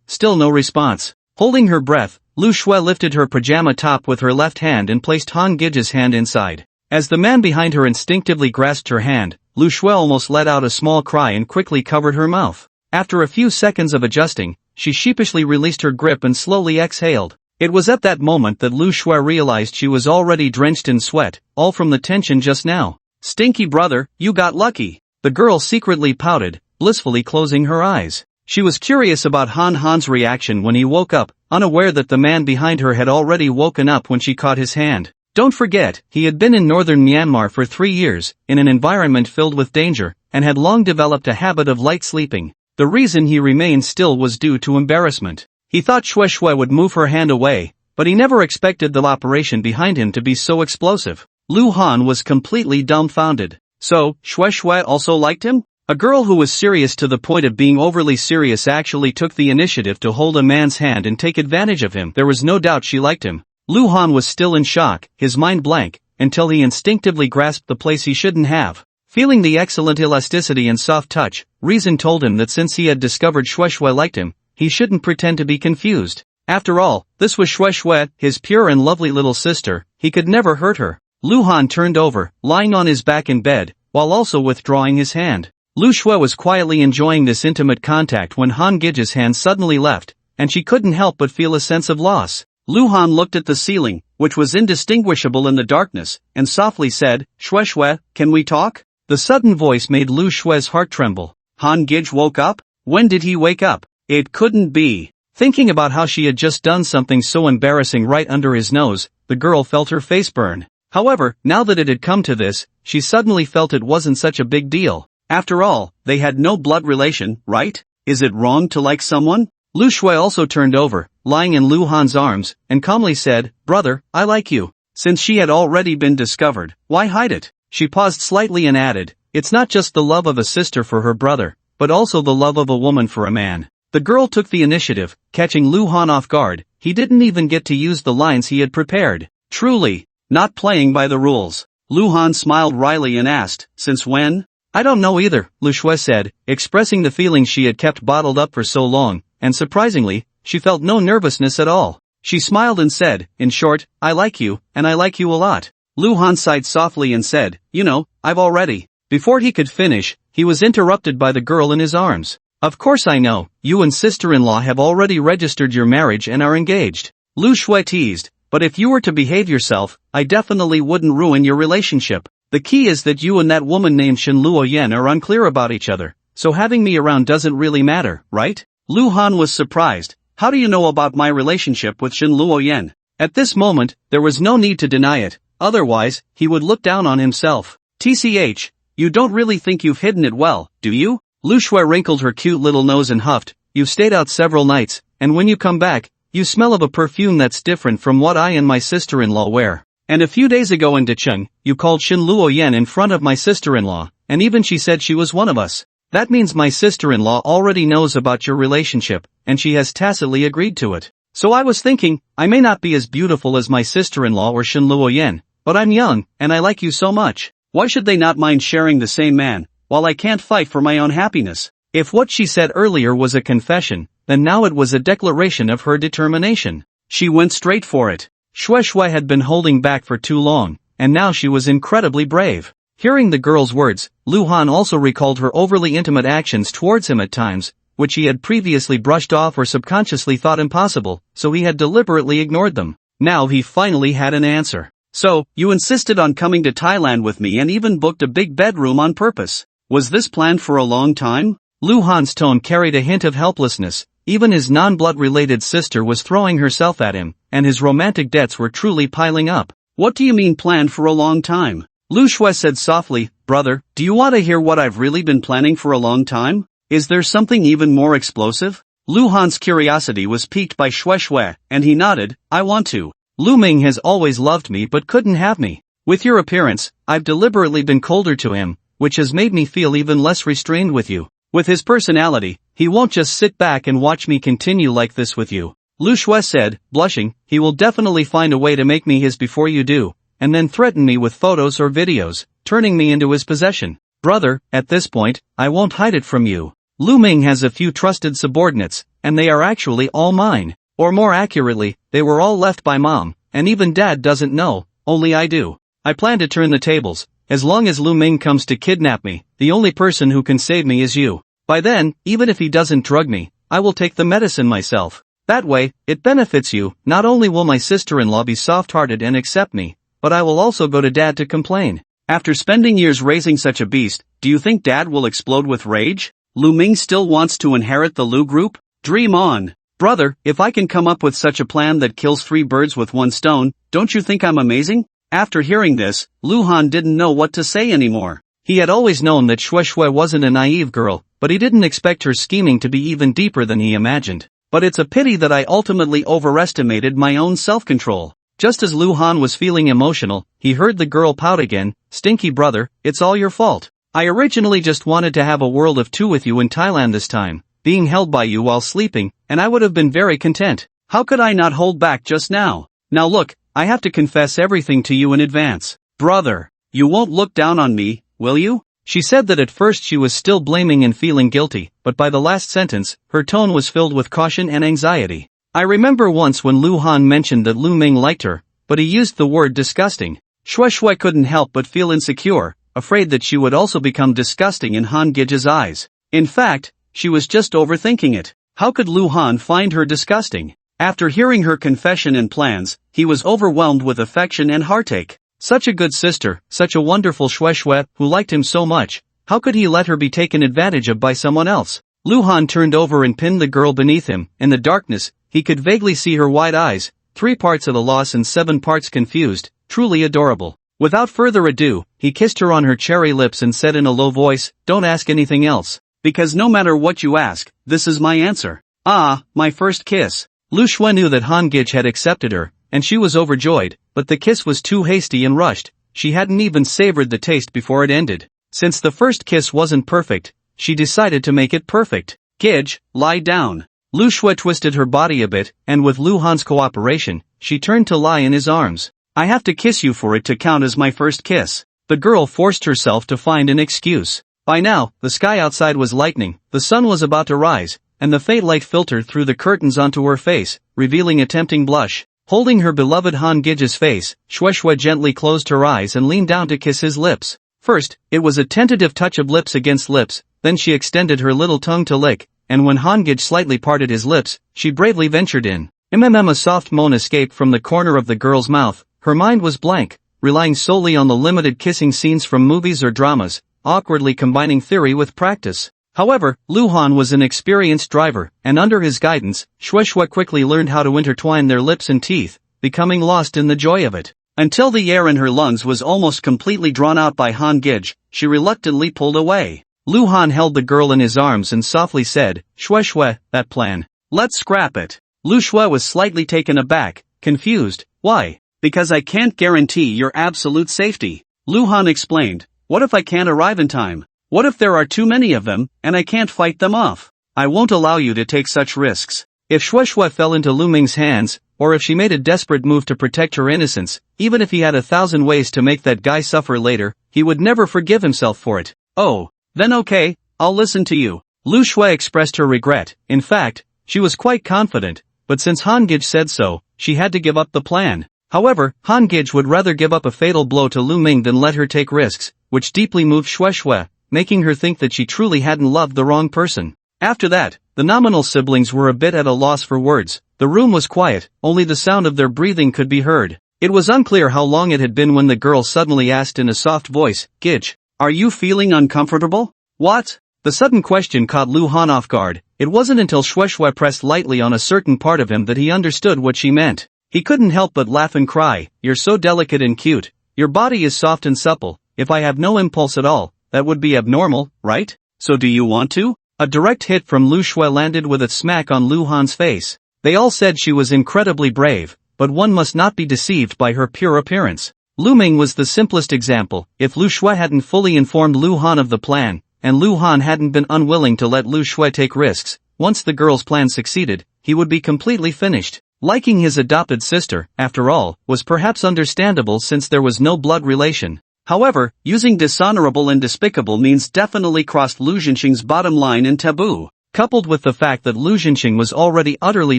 Still no response. Holding her breath, Lu Shui lifted her pajama top with her left hand and placed Han Gige's hand inside. As the man behind her instinctively grasped her hand, Lu Shui almost let out a small cry and quickly covered her mouth. After a few seconds of adjusting, she sheepishly released her grip and slowly exhaled. It was at that moment that Lu Shui realized she was already drenched in sweat, all from the tension just now. Stinky brother, you got lucky. The girl secretly pouted, blissfully closing her eyes. She was curious about Han's reaction when he woke up, unaware that the man behind her had already woken up when she caught his hand. Don't forget, he had been in northern Myanmar for 3 years, in an environment filled with danger, and had long developed a habit of light sleeping. The reason he remained still was due to embarrassment. He thought Shui Shui would move her hand away, but he never expected the operation behind him to be so explosive. Lu Han was completely dumbfounded. So, Xue Xue also liked him? A girl who was serious to the point of being overly serious actually took the initiative to hold a man's hand and take advantage of him. There was no doubt she liked him. Lu Han was still in shock, his mind blank, until he instinctively grasped the place he shouldn't have. Feeling the excellent elasticity and soft touch, reason told him that since he had discovered Xue Xue liked him, he shouldn't pretend to be confused. After all, this was Xue Xue, his pure and lovely little sister, he could never hurt her. Lu Han turned over, lying on his back in bed, while also withdrawing his hand. Lu Xue was quietly enjoying this intimate contact when Han Gige's hand suddenly left, and she couldn't help but feel a sense of loss. Lu Han looked at the ceiling, which was indistinguishable in the darkness, and softly said, "Xue Xue, can we talk?" The sudden voice made Lu Xue's heart tremble. Han Gige woke up? When did he wake up? It couldn't be. Thinking about how she had just done something so embarrassing right under his nose, the girl felt her face burn. However, now that it had come to this, she suddenly felt it wasn't such a big deal. After all, they had no blood relation, right? Is it wrong to like someone? Lu Xue also turned over, lying in Lu Han's arms, and calmly said, "Brother, I like you." Since she had already been discovered, why hide it? She paused slightly and added, "It's not just the love of a sister for her brother, but also the love of a woman for a man." The girl took the initiative, catching Lu Han off guard. He didn't even get to use the lines he had prepared. Truly, not playing by the rules. Lu Han smiled wryly and asked, "Since when?" "I don't know either," Lu Xue said, expressing the feelings she had kept bottled up for so long, and surprisingly, she felt no nervousness at all. She smiled and said, "In short, I like you, and I like you a lot." Lu Han sighed softly and said, "You know, I've already." Before he could finish, he was interrupted by the girl in his arms. "Of course I know, you and sister-in-law have already registered your marriage and are engaged." Lu Xue teased, "But if you were to behave yourself, I definitely wouldn't ruin your relationship. The key is that you and that woman named Shen Luoyen are unclear about each other, so having me around doesn't really matter, right?" Lu Han was surprised. "How do you know about my relationship with Shen Luoyen?" At this moment, there was no need to deny it, otherwise, he would look down on himself. "TCH, you don't really think you've hidden it well, do you?" Lu Xue wrinkled her cute little nose and huffed, "You've stayed out several nights, and when you come back, you smell of a perfume that's different from what I and my sister-in-law wear. And a few days ago in Decheng, you called Shen Luoyen in front of my sister-in-law, and even she said she was one of us. That means my sister-in-law already knows about your relationship, and she has tacitly agreed to it. So I was thinking, I may not be as beautiful as my sister-in-law or Shen Luoyen, but I'm young, and I like you so much. Why should they not mind sharing the same man, while I can't fight for my own happiness?" If what she said earlier was a confession, then now it was a declaration of her determination. She went straight for it. Xue Xue had been holding back for too long, and now she was incredibly brave. Hearing the girl's words, Lu Han also recalled her overly intimate actions towards him at times, which he had previously brushed off or subconsciously thought impossible, so he had deliberately ignored them. Now he finally had an answer. "So, you insisted on coming to Thailand with me and even booked a big bedroom on purpose. Was this planned for a long time?" Lu Han's tone carried a hint of helplessness. Even his non-blood-related sister was throwing herself at him, and his romantic debts were truly piling up. "What do you mean planned for a long time?" Lu Xue said softly, "Brother, do you want to hear what I've really been planning for a long time? Is there something even more explosive?" Lu Han's curiosity was piqued by Xue Xue, and he nodded, "I want to. Lu Ming has always loved me but couldn't have me. With your appearance, I've deliberately been colder to him, which has made me feel even less restrained with you. With his personality, he won't just sit back and watch me continue like this with you." Lu Xue said, blushing, "He will definitely find a way to make me his before you do, and then threaten me with photos or videos, turning me into his possession. Brother, at this point, I won't hide it from you. Lu Ming has a few trusted subordinates, and they are actually all mine. Or more accurately, they were all left by Mom, and even Dad doesn't know, only I do. I plan to turn the tables. As long as Lu Ming comes to kidnap me, the only person who can save me is you. By then, even if he doesn't drug me, I will take the medicine myself. That way, it benefits you. Not only will my sister-in-law be soft-hearted and accept me, but I will also go to Dad to complain. After spending years raising such a beast, do you think Dad will explode with rage? Lu Ming still wants to inherit the Lu group? Dream on. Brother, if I can come up with such a plan that kills 3 birds with 1 stone, don't you think I'm amazing?" After hearing this, Lu Han didn't know what to say anymore. He had always known that Xue Xue wasn't a naive girl, but he didn't expect her scheming to be even deeper than he imagined. But it's a pity that I ultimately overestimated my own self-control. Just as Luhan was feeling emotional, he heard the girl pout again. Stinky brother, it's all your fault. I originally just wanted to have a world of two with you in Thailand this time, being held by you while sleeping, and I would have been very content. How could I not hold back just now? Now look, I have to confess everything to you in advance. Brother, you won't look down on me, will you? She said that at first she was still blaming and feeling guilty, but by the last sentence, her tone was filled with caution and anxiety. I remember once when Luhan mentioned that Lu Ming liked her, but he used the word disgusting. Shui couldn't help but feel insecure, afraid that she would also become disgusting in Han Gij's eyes. In fact, she was just overthinking it. How could Luhan find her disgusting? After hearing her confession and plans, he was overwhelmed with affection and heartache. Such a good sister, such a wonderful Shui who liked him so much, how could he let her be taken advantage of by someone else? Luhan turned over and pinned the girl beneath him. In the darkness, he could vaguely see her wide eyes, 3 parts at a loss and 7 parts confused, truly adorable. Without further ado, he kissed her on her cherry lips and said in a low voice, "Don't ask anything else, because no matter what you ask, this is my answer." Ah, my first kiss. Lu Shui knew that Han Gij had accepted her, and she was overjoyed, but the kiss was too hasty and rushed. She hadn't even savored the taste before it ended. Since the first kiss wasn't perfect, she decided to make it perfect. "Gij, lie down." Lu Shui twisted her body a bit, and with Lu Han's cooperation, she turned to lie in his arms. "I have to kiss you for it to count as my first kiss." The girl forced herself to find an excuse. By now, the sky outside was lightening, the sun was about to rise, and the faint light filtered through the curtains onto her face, revealing a tempting blush. Holding her beloved Han Gij's face, Shui gently closed her eyes and leaned down to kiss his lips. First, it was a tentative touch of lips against lips, then she extended her little tongue to lick, and when Han Gij slightly parted his lips, she bravely ventured in. A soft moan escaped from the corner of the girl's mouth. Her mind was blank, relying solely on the limited kissing scenes from movies or dramas, awkwardly combining theory with practice. However, Luhan was an experienced driver, and under his guidance, Shui quickly learned how to intertwine their lips and teeth, becoming lost in the joy of it. Until the air in her lungs was almost completely drawn out by Han Gij, she reluctantly pulled away. Luhan held the girl in his arms and softly said, Shui, that plan. Let's scrap it. Lu Shui was slightly taken aback, confused. Why? Because I can't guarantee your absolute safety. Luhan explained. What if I can't arrive in time? What if there are too many of them, and I can't fight them off? I won't allow you to take such risks. If Shui fell into Lu Ming's hands, or if she made a desperate move to protect her innocence, even if he had 1,000 ways to make that guy suffer later, he would never forgive himself for it. Oh, then okay, I'll listen to you. Lu Shui expressed her regret. In fact, she was quite confident, but since Han Gij said so, she had to give up the plan. However, Han Gij would rather give up a fatal blow to Lu Ming than let her take risks, which deeply moved Shui, making her think that she truly hadn't loved the wrong person. After that, the nominal siblings were a bit at a loss for words. The room was quiet, only the sound of their breathing could be heard. It was unclear how long it had been when the girl suddenly asked in a soft voice, Gij, are you feeling uncomfortable? What? The sudden question caught Lu Han off guard. It wasn't until Shui pressed lightly on a certain part of him that he understood what she meant. He couldn't help but laugh and cry, you're so delicate and cute. Your body is soft and supple. If I have no impulse at all, that would be abnormal, right? So do you want to? A direct hit from Lu Shui landed with a smack on Lu Han's face. They all said she was incredibly brave, but one must not be deceived by her pure appearance. Lu Ming was the simplest example. If Lu Shui hadn't fully informed Lu Han of the plan, and Lu Han hadn't been unwilling to let Lu Shui take risks, once the girl's plan succeeded, he would be completely finished. Liking his adopted sister, after all, was perhaps understandable since there was no blood relation. However, using dishonorable and despicable means definitely crossed Lu Zhenxing's bottom line and taboo. Coupled with the fact that Lu Zhenxing was already utterly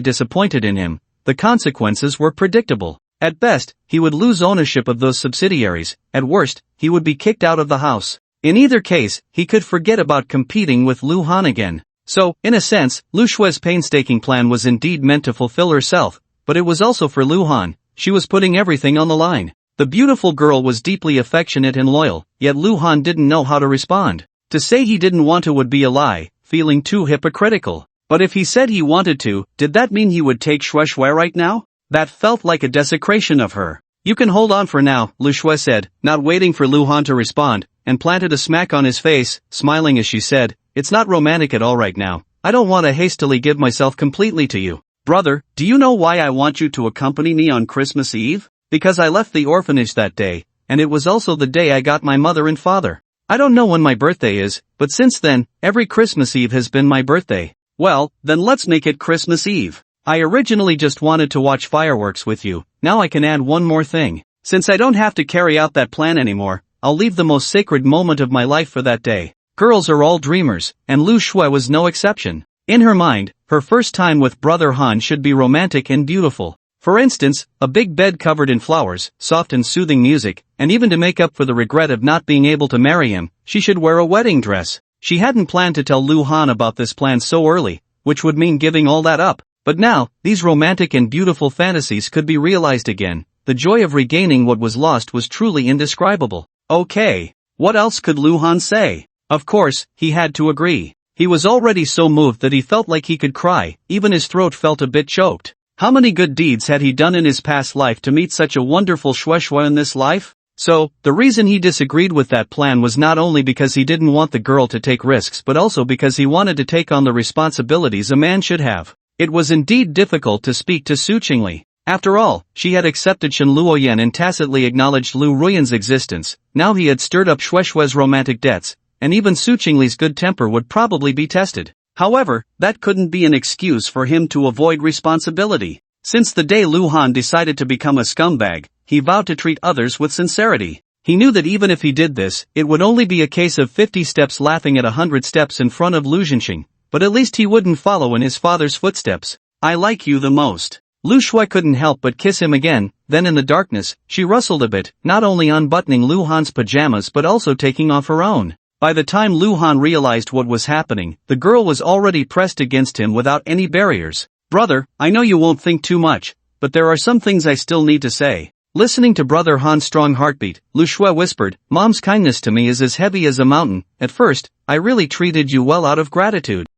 disappointed in him, the consequences were predictable. At best, he would lose ownership of those subsidiaries. At worst, he would be kicked out of the house. In either case, he could forget about competing with Lu Han again. So, in a sense, Lu Shui's painstaking plan was indeed meant to fulfill herself, but it was also for Lu Han. She was putting everything on the line. The beautiful girl was deeply affectionate and loyal, yet Lu Han didn't know how to respond. To say he didn't want to would be a lie, feeling too hypocritical. But if he said he wanted to, did that mean he would take Shui right now? That felt like a desecration of her. You can hold on for now, Lu Shui said, not waiting for Lu Han to respond, and planted a smack on his face, smiling as she said, it's not romantic at all right now, I don't want to hastily give myself completely to you. Brother, do you know why I want you to accompany me on Christmas Eve? Because I left the orphanage that day, and it was also the day I got my mother and father. I don't know when my birthday is, but since then, every Christmas Eve has been my birthday. Well, then let's make it Christmas Eve. I originally just wanted to watch fireworks with you, now I can add one more thing. Since I don't have to carry out that plan anymore, I'll leave the most sacred moment of my life for that day. Girls are all dreamers, and Lu Shui was no exception. In her mind, her first time with Brother Han should be romantic and beautiful. For instance, a big bed covered in flowers, soft and soothing music, and even to make up for the regret of not being able to marry him, she should wear a wedding dress. She hadn't planned to tell Lu Han about this plan so early, which would mean giving all that up. But now, these romantic and beautiful fantasies could be realized again. The joy of regaining what was lost was truly indescribable. Okay. What else could Lu Han say? Of course, he had to agree. He was already so moved that he felt like he could cry, even his throat felt a bit choked. How many good deeds had he done in his past life to meet such a wonderful Shueshue in this life? So, the reason he disagreed with that plan was not only because he didn't want the girl to take risks but also because he wanted to take on the responsibilities a man should have. It was indeed difficult to speak to Su Chingle. After all, she had accepted Shen Luoyan and tacitly acknowledged Lu Ruyan's existence. Now he had stirred up Shueshue's romantic debts, and even Su Chingle's good temper would probably be tested. However, that couldn't be an excuse for him to avoid responsibility. Since the day Lu Han decided to become a scumbag, he vowed to treat others with sincerity. He knew that even if he did this, it would only be a case of 50 steps laughing at 100 steps in front of Lu Zhenxing, but at least he wouldn't follow in his father's footsteps. I like you the most. Lu Shui couldn't help but kiss him again. Then in the darkness, she rustled a bit, not only unbuttoning Lu Han's pajamas but also taking off her own. By the time Lu Han realized what was happening, the girl was already pressed against him without any barriers. Brother, I know you won't think too much, but there are some things I still need to say. Listening to Brother Han's strong heartbeat, Lu Shui whispered, Mom's kindness to me is as heavy as a mountain. At first, I really treated you well out of gratitude.